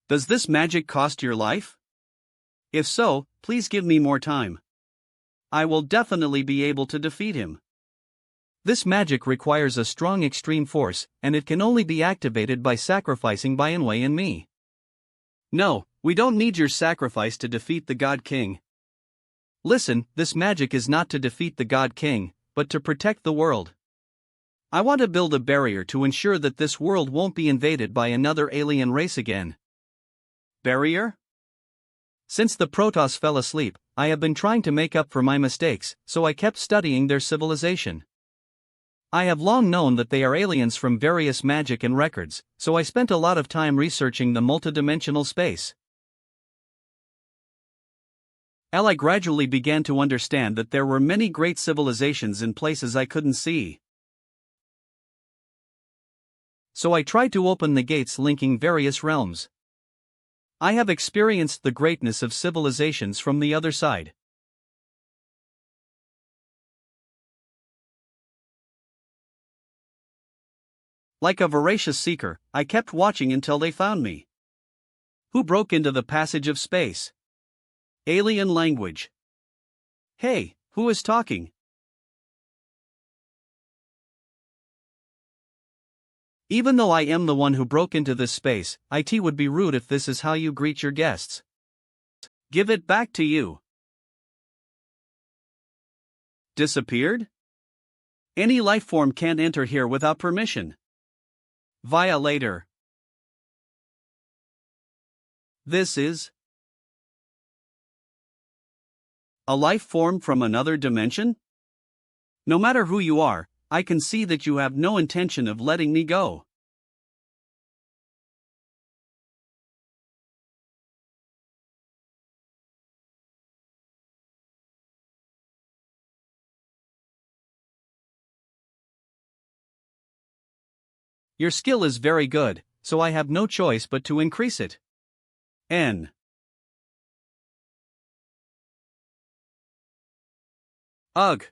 Does this magic cost your life? If so, please give me more time. I will definitely be able to defeat him. This magic requires a strong extreme force, and it can only be activated by sacrificing Bianwei and me. No, we don't need your sacrifice to defeat the God King. Listen, this magic is not to defeat the God King, but to protect the world. I want to build a barrier to ensure that this world won't be invaded by another alien race again. Barrier? Since the Protoss fell asleep, I have been trying to make up for my mistakes, so I kept studying their civilization. I have long known that they are aliens from various magic and records, so I spent a lot of time researching the multidimensional space. I gradually began to understand that there were many great civilizations in places I couldn't see. So I tried to open the gates linking various realms. I have experienced the greatness of civilizations from the other side. Like a voracious seeker, I kept watching until they found me. Who broke into the passage of space? Alien language. Hey, who is talking? Even though I am the one who broke into this space, it would be rude if this is how you greet your guests. Give it back to you. Disappeared? Any life form can't enter here without permission. Violator. This is a life form from another dimension? No matter who you are, I can see that you have no intention of letting me go. Your skill is very good, so I have no choice but to increase it. N. Ugh.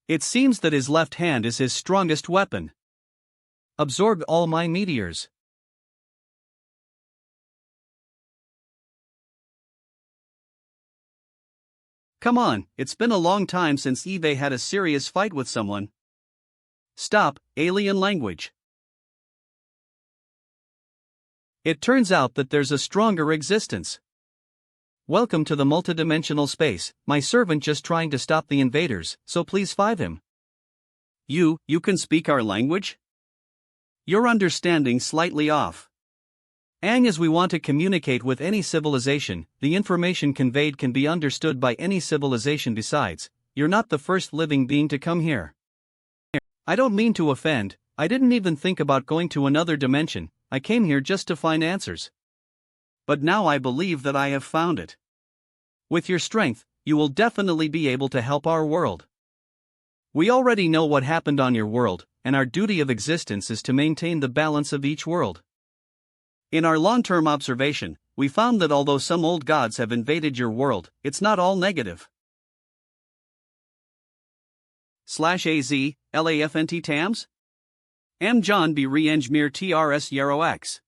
It seems that his left hand is his strongest weapon. Absorb all my meteors. Come on, it's been a long time since Eve had a serious fight with someone. Stop, alien language. It turns out that there's a stronger existence. Welcome to the multidimensional space, my servant just trying to stop the invaders, so please five him. You can speak our language? Your understanding slightly off. As we want to communicate with any civilization, the information conveyed can be understood by any civilization besides, you're not the first living being to come here. I don't mean to offend, I didn't even think about going to another dimension, I came here just to find answers. But now I believe that I have found it. With your strength, you will definitely be able to help our world. We already know what happened on your world, and our duty of existence is to maintain the balance of each world. In our long-term observation, we found that although some old gods have invaded your world, it's not all negative. /AZ, LAFNT TAMS? M. John B. Re-Engineer TRS Yarrow X.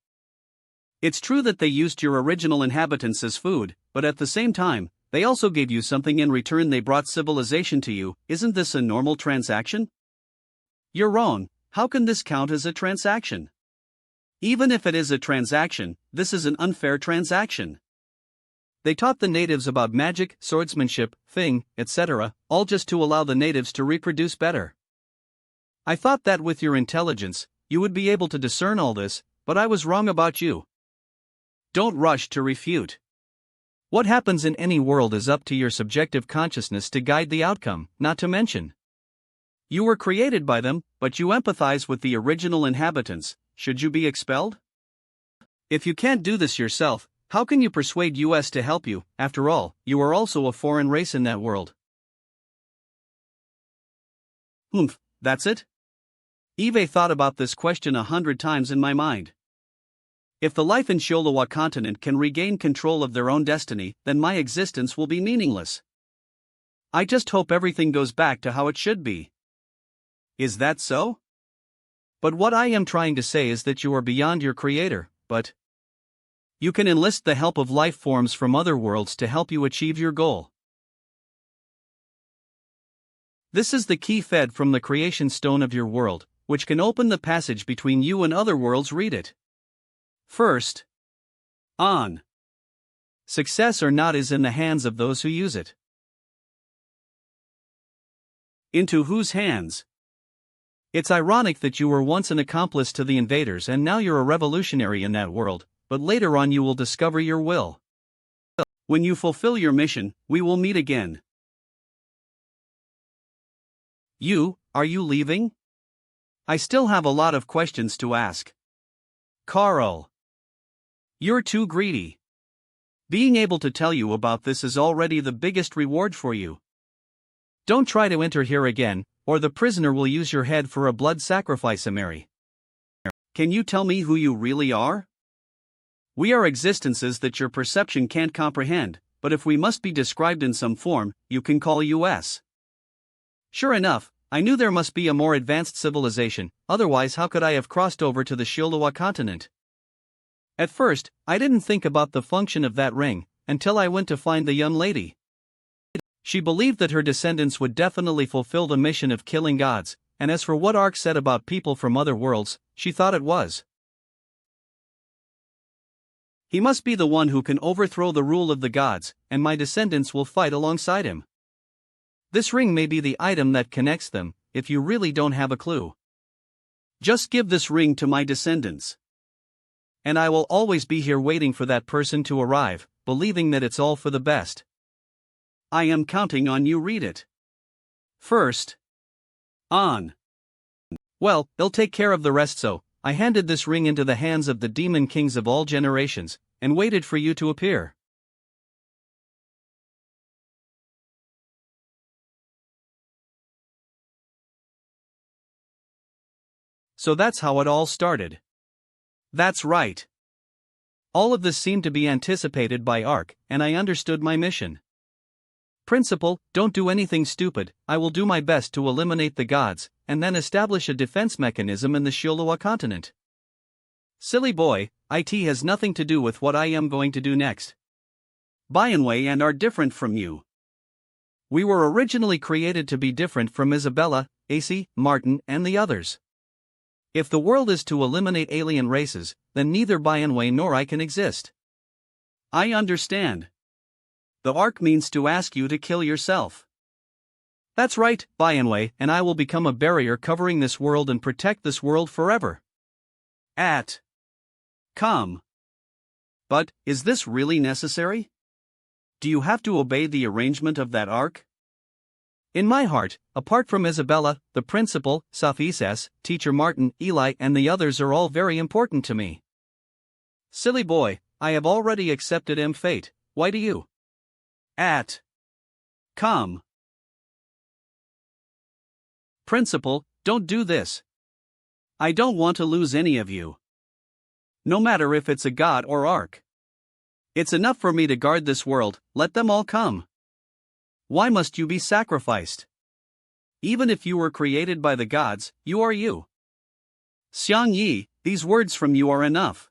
It's true that they used your original inhabitants as food, but at the same time, they also gave you something in return. They brought civilization to you. Isn't this a normal transaction? You're wrong. How can this count as a transaction? Even if it is a transaction, this is an unfair transaction. They taught the natives about magic, swordsmanship, thing, etc., all just to allow the natives to reproduce better. I thought that with your intelligence, you would be able to discern all this, but I was wrong about you. Don't rush to refute. What happens in any world is up to your subjective consciousness to guide the outcome, not to mention. You were created by them, but you empathize with the original inhabitants. Should you be expelled? If you can't do this yourself, how can you persuade US to help you? After all, you are also a foreign race in that world. That's it? Eve thought about this question 100 times in my mind. If the life in Sholowa continent can regain control of their own destiny, then my existence will be meaningless. I just hope everything goes back to how it should be. Is that so? But what I am trying to say is that you are beyond your creator, but you can enlist the help of life forms from other worlds to help you achieve your goal. This is the key fed from the creation stone of your world, which can open the passage between you and other worlds. Read it. First, on. Success or not is in the hands of those who use it. Into whose hands? It's ironic that you were once an accomplice to the invaders and now you're a revolutionary in that world, but later on you will discover your will. When you fulfill your mission, we will meet again. Are you leaving? I still have a lot of questions to ask. Carl. You're too greedy. Being able to tell you about this is already the biggest reward for you. Don't try to enter here again, or the prisoner will use your head for a blood sacrifice. Mary. Can you tell me who you really are? We are existences that your perception can't comprehend, but if we must be described in some form, you can call us. Sure enough, I knew there must be a more advanced civilization, otherwise how could I have crossed over to the Sholowa continent? At first, I didn't think about the function of that ring, until I went to find the young lady. She believed that her descendants would definitely fulfill the mission of killing gods, and as for what Ark said about people from other worlds, she thought it was. He must be the one who can overthrow the rule of the gods, and my descendants will fight alongside him. This ring may be the item that connects them, if you really don't have a clue. Just give this ring to my descendants. And I will always be here waiting for that person to arrive, believing that it's all for the best. I am counting on you. Read it. First, on. Well, they'll take care of the rest. So I handed this ring into the hands of the demon kings of all generations, and waited for you to appear. So that's how it all started. That's right. All of this seemed to be anticipated by Arc, and I understood my mission. Principal, don't do anything stupid. I will do my best to eliminate the gods, and then establish a defense mechanism in the Shilua continent. Silly boy, it has nothing to do with what I am going to do next. Bianwei and are different from you. We were originally created to be different from Isabella, AC, Martin, and the others. If the world is to eliminate alien races, then neither Bianwei nor I can exist. I understand. The arc means to ask you to kill yourself. That's right, Bianwei, and I will become a barrier covering this world and protect this world forever. Come. But, is this really necessary? Do you have to obey the arrangement of that arc? In my heart, apart from Isabella, the principal, Safisas, teacher Martin, Eli, and the others are all very important to me. Silly boy, I have already accepted fate, why do you? Come. Principal, don't do this. I don't want to lose any of you. No matter if it's a god or arc. It's enough for me to guard this world, let them all come. Why must you be sacrificed? Even if you were created by the gods, you are you. Xiang Yi, these words from you are enough.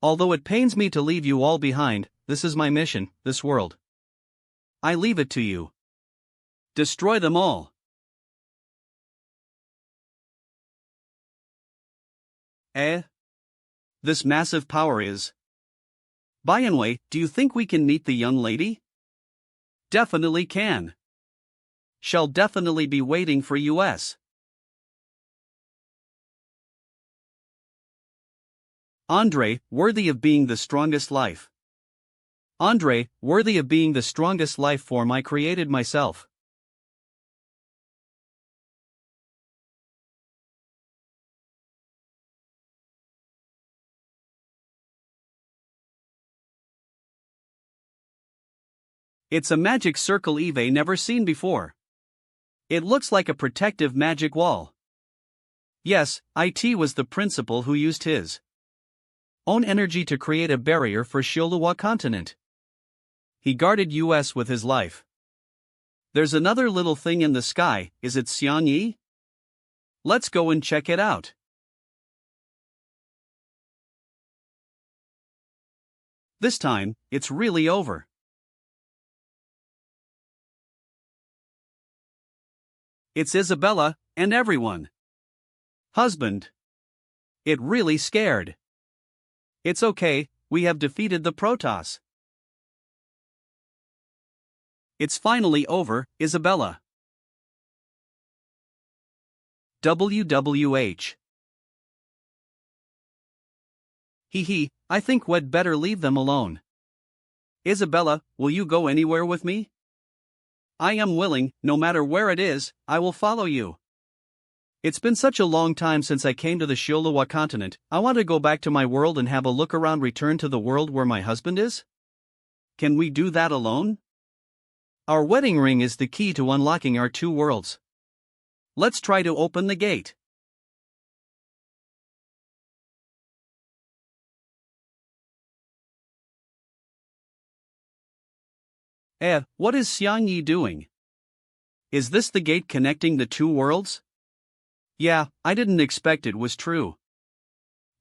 Although it pains me to leave you all behind, this is my mission, this world. I leave it to you. Destroy them all. This massive power is. Bianwei, do you think we can meet the young lady? Definitely can. Shall definitely be waiting for us. Andre, worthy of being the strongest life. Andre, worthy of being the strongest life form I created myself. It's a magic circle Eve never seen before. It looks like a protective magic wall. Yes, it was the principal who used his own energy to create a barrier for Shilua continent. He guarded us with his life. There's another little thing in the sky, is it Xiang Yi? Let's go and check it out. This time, it's really over. It's Isabella, and everyone. Husband. It really scared. It's okay, we have defeated the Protoss. It's finally over, Isabella. WWH. Hee, I think we'd better leave them alone. Isabella, will you go anywhere with me? I am willing, no matter where it is, I will follow you. It's been such a long time since I came to the Shilua continent, I want to go back to my world and have a look around, return to the world where my husband is? Can we do that alone? Our wedding ring is the key to unlocking our two worlds. Let's try to open the gate. What is Xiang Yi doing? Is this the gate connecting the two worlds? Yeah, I didn't expect it was true.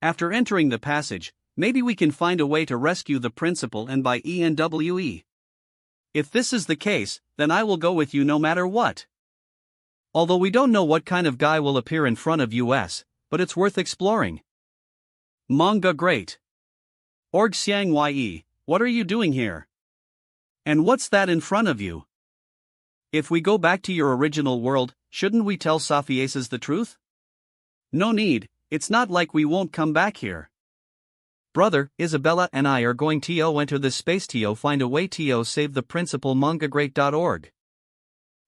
After entering the passage, maybe we can find a way to rescue the principal and buy ENWE. If this is the case, then I will go with you no matter what. Although we don't know what kind of guy will appear in front of us, but it's worth exploring. Manga great. Org Xiang Ye, what are you doing here? And what's that in front of you? If we go back to your original world, shouldn't we tell Safiaces the truth? No need, it's not like we won't come back here. Brother, Isabella and I are going to enter this space to find a way to save the principal mangagreat.org.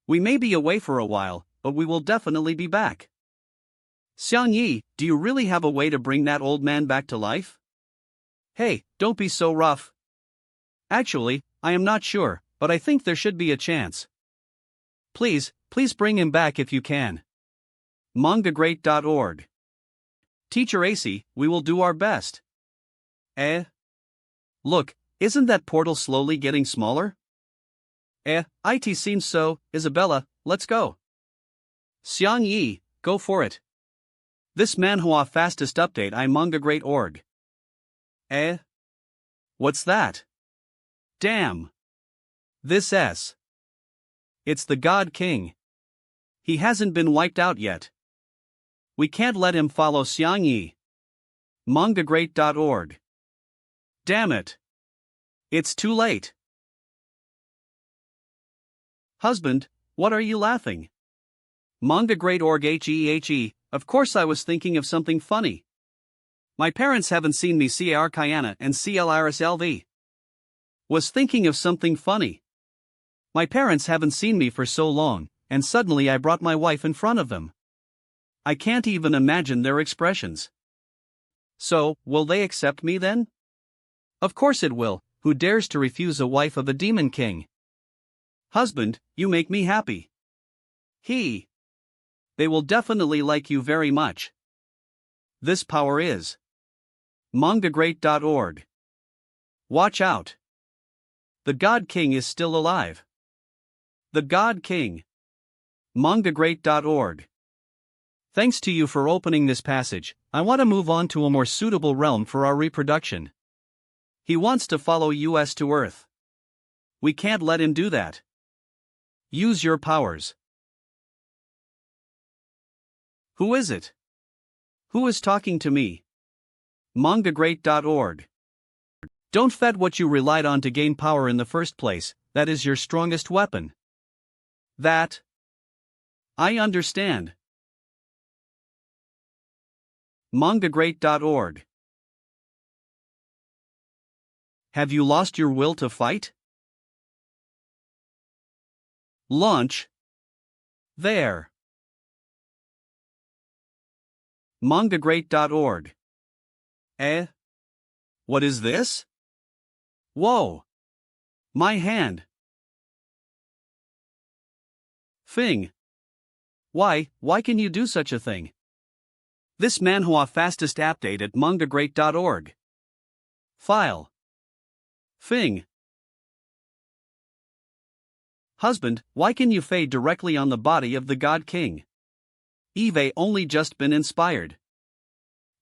We may be away for a while, but we will definitely be back. Xiang Yi, do you really have a way to bring that old man back to life? Hey, don't be so rough. Actually, I am not sure, but I think there should be a chance. Please bring him back if you can. mangagreat.org Teacher AC, we will do our best. Look, isn't that portal slowly getting smaller? It seems so. Isabella, let's go. Xiang Yi, go for it. This Manhwa fastest update manga great org. What's that? Damn. This S. It's the God King. He hasn't been wiped out yet. We can't let him follow Xiang Yi. mangagreat.org. Damn it. It's too late. Husband, what are you laughing? Mangagreat.org he, of course I was thinking of something funny. My parents haven't seen me car Kayana and CLRS LV. Was thinking of something funny. My parents haven't seen me for so long, and suddenly I brought my wife in front of them. I can't even imagine their expressions. So, will they accept me then? Of course it will. Who dares to refuse a wife of a demon king? Husband, you make me happy. They will definitely like you very much. This power is mangagreat.org. Watch out. The God King is still alive. The God King. mangagreat.org. Thanks to you for opening this passage. I want to move on to a more suitable realm for our reproduction. He wants to follow us to Earth. We can't let him do that. Use your powers. Who is it? Who is talking to me? mangagreat.org. Don't fed what you relied on to gain power in the first place, that is your strongest weapon. That. I understand. mangagreat.org. Have you lost your will to fight? Launch. There. mangagreat.org. What is this? Whoa. My hand. Fing. Why can you do such a thing? This Manhwa fastest update at mangagreat.org. File. Fing. Husband, why can you fade directly on the body of the God King? Eve only just been inspired.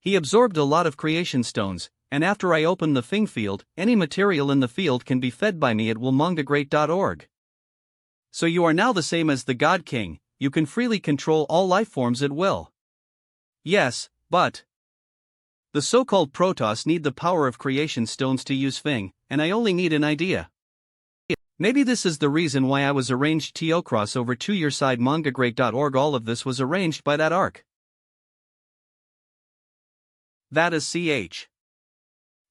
He absorbed a lot of creation stones, and after I open the Fing field, any material in the field can be fed by me at mangagreat.org. So you are now the same as the God King, you can freely control all life forms at will. Yes, but the so-called Protoss need the power of creation stones to use Fing, and I only need an idea. Maybe this is the reason why I was arranged to crossover to your side mangagreat.org. All of this was arranged by that arc. That is CH.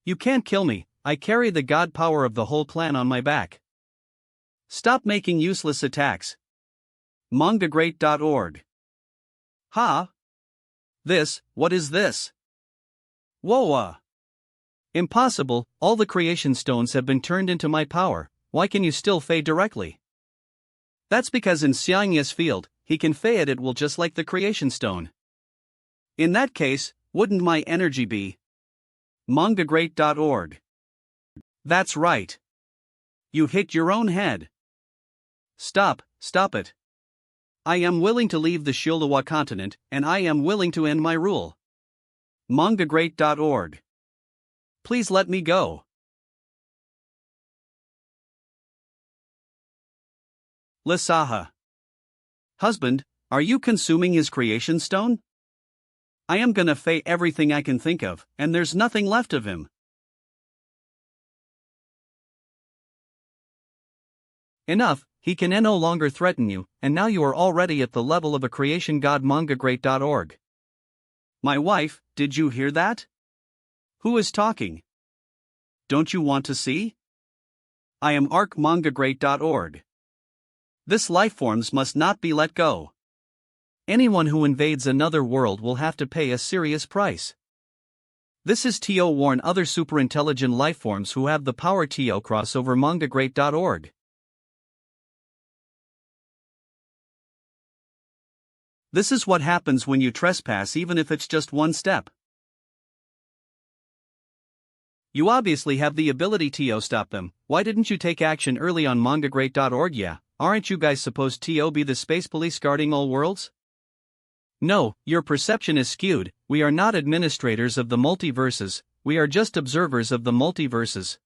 You can't kill me, I carry the god power of the whole clan on my back. Stop making useless attacks. mangagreat.org. Ha? What is this? Whoa. Impossible, all the creation stones have been turned into my power, why can you still fade directly? That's because in Xiangya's field, he can fade it will just like the creation stone. In that case, wouldn't my energy be? mangagreat.org. That's right. You hit your own head. Stop it. I am willing to leave the Shildawa continent, and I am willing to end my rule. mangagreat.org. Please let me go. Lisaha. Husband, are you consuming his creation stone? I am gonna fay everything I can think of, and there's nothing left of him. Enough, he can no longer threaten you, and now you are already at the level of a creation god mangagreat.org. My wife, did you hear that? Who is talking? Don't you want to see? I am mangagreat.org. This lifeforms must not be let go. Anyone who invades another world will have to pay a serious price. This is to warn other superintelligent lifeforms who have the power to cross over mangagreat.org. This is what happens when you trespass even if it's just one step. You obviously have the ability to stop them. Why didn't you take action early on mangagreat.org? Yeah, aren't you guys supposed to be the space police guarding all worlds? No, your perception is skewed. We are not administrators of the multiverses, we are just observers of the multiverses.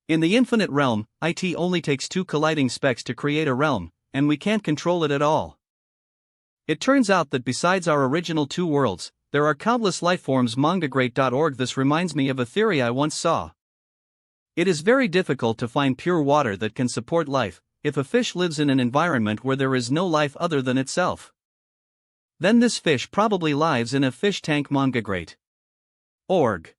In the infinite realm, it only takes two colliding specks to create a realm, and we can't control it at all. It turns out that besides our original two worlds, there are countless lifeforms. Mangagreat.org. This reminds me of a theory I once saw. It is very difficult to find pure water that can support life, if a fish lives in an environment where there is no life other than itself. Then this fish probably lives in a fish tank. Mangagreat.org.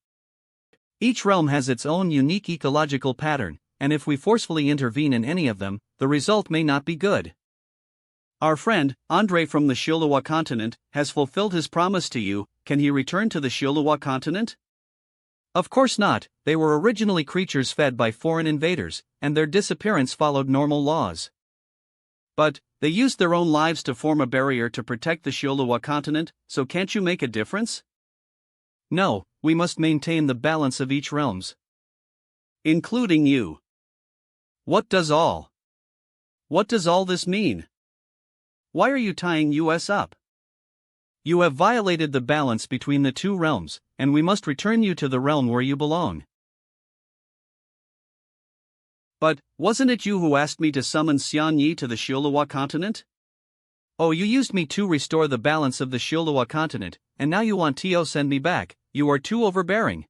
Each realm has its own unique ecological pattern, and if we forcefully intervene in any of them, the result may not be good. Our friend, Andre from the Shilua continent, has fulfilled his promise to you. Can he return to the Shilua continent? Of course not. They were originally creatures fed by foreign invaders, and their disappearance followed normal laws. But they used their own lives to form a barrier to protect the Shilua continent, so can't you make a difference? No, we must maintain the balance of each realms. Including you. What does all this mean? Why are you tying us up? You have violated the balance between the two realms, and we must return you to the realm where you belong. But wasn't it you who asked me to summon Xian Yi to the Shilua continent? Oh, you used me to restore the balance of the Shilua continent, and now you want to send me back. You are too overbearing.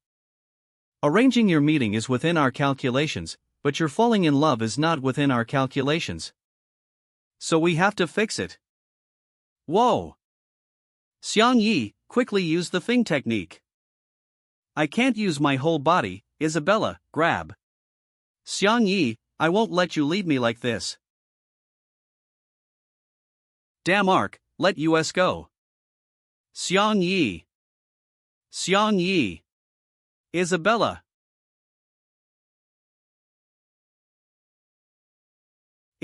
Arranging your meeting is within our calculations, but your falling in love is not within our calculations. So we have to fix it. Whoa! Xiang Yi, quickly use the Fing technique. I can't use my whole body. Isabella, grab Xiang Yi, I won't let you leave me like this. Damn Arc, let us go. Xiang Yi. Xiang Yi. Isabella.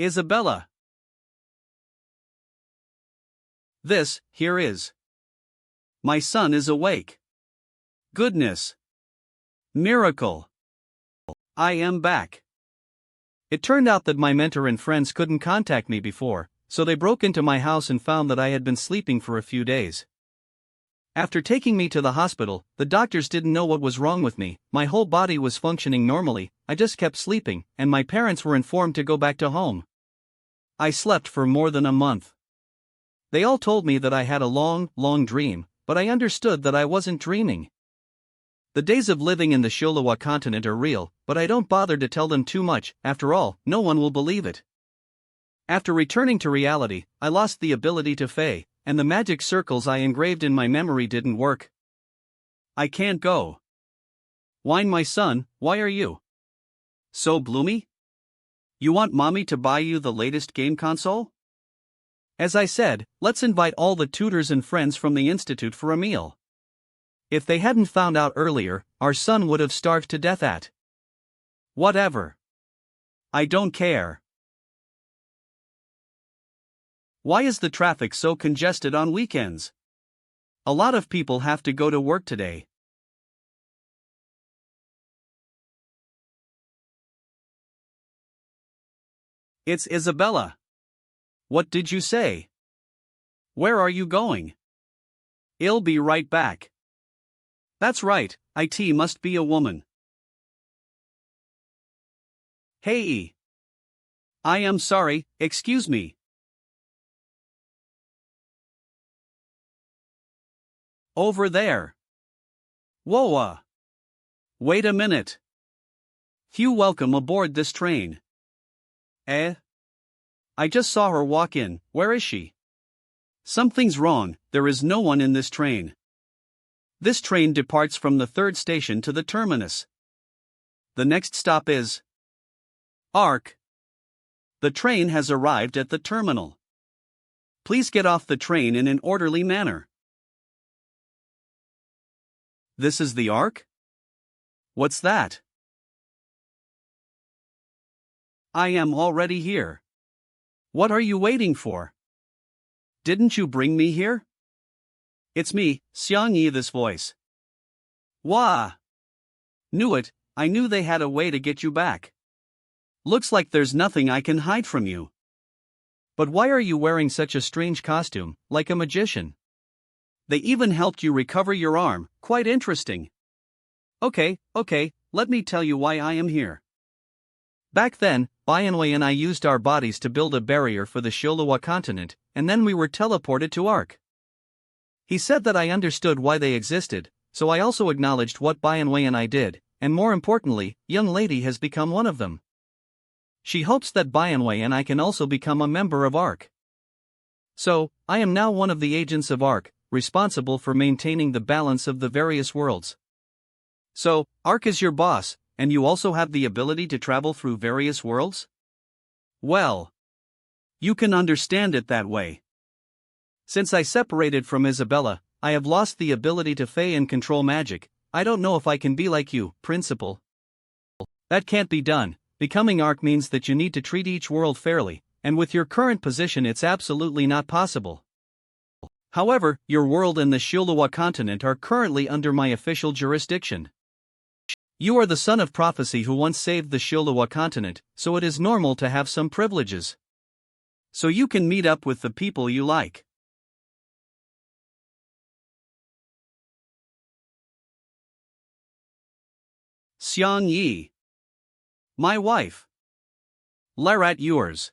Isabella. This, here is. My son is awake. Goodness. Miracle. I am back. It turned out that my mentor and friends couldn't contact me before, so they broke into my house and found that I had been sleeping for a few days. After taking me to the hospital, the doctors didn't know what was wrong with me. My whole body was functioning normally, I just kept sleeping, and my parents were informed to go back to home. I slept for more than a month. They all told me that I had a long, long dream, but I understood that I wasn't dreaming. The days of living in the Shilua continent are real, but I don't bother to tell them too much. After all, no one will believe it. After returning to reality, I lost the ability to fey, and the magic circles I engraved in my memory didn't work. I can't go. Wine, my son, why are you so bloomy? You want mommy to buy you the latest game console? As I said, let's invite all the tutors and friends from the institute for a meal. If they hadn't found out earlier, our son would have starved to death at. Whatever. I don't care. Why is the traffic so congested on weekends? A lot of people have to go to work today. It's Isabella. What did you say? Where are you going? I'll be right back. That's right, it must be a woman. Hey. I am sorry, excuse me. Over there. Whoa. Wait a minute. Hugh, welcome aboard this train. I just saw her walk in, where is she? Something's wrong, there is no one in this train. This train departs from the third station to the terminus. The next stop is Arc. The train has arrived at the terminal. Please get off the train in an orderly manner. This is the Arc? What's that? I am already here. What are you waiting for? Didn't you bring me here? It's me, Xiang Yi. This voice. Wah! Knew it, I knew they had a way to get you back. Looks like there's nothing I can hide from you. But why are you wearing such a strange costume, like a magician? They even helped you recover your arm, quite interesting. Okay, let me tell you why I am here. Back then, Bianwei and I used our bodies to build a barrier for the Sholowa continent, and then we were teleported to Ark. He said that I understood why they existed, so I also acknowledged what Bianwei and I did, and more importantly, young lady has become one of them. She hopes that Bianwei and I can also become a member of Ark. So, I am now one of the agents of Ark, responsible for maintaining the balance of the various worlds. So, Ark is your boss, and you also have the ability to travel through various worlds? Well, you can understand it that way. Since I separated from Isabella, I have lost the ability to fey and control magic. I don't know if I can be like you, Principal. That can't be done. Becoming Ark means that you need to treat each world fairly, and with your current position it's absolutely not possible. However, your world and the Sholowa continent are currently under my official jurisdiction. You are the son of prophecy who once saved the Sholowa continent, so it is normal to have some privileges. So you can meet up with the people you like. Xiang Yi. My wife. Larat yours.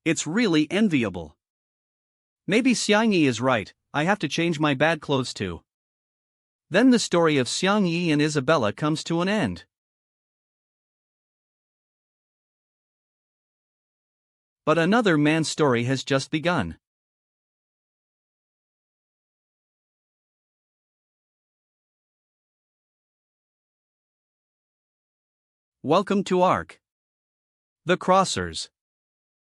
It's really enviable. Maybe Xiang Yi is right, I have to change my bad clothes too. Then the story of Xiang Yi and Isabella comes to an end. But another man's story has just begun. Welcome to Ark. The Crossers.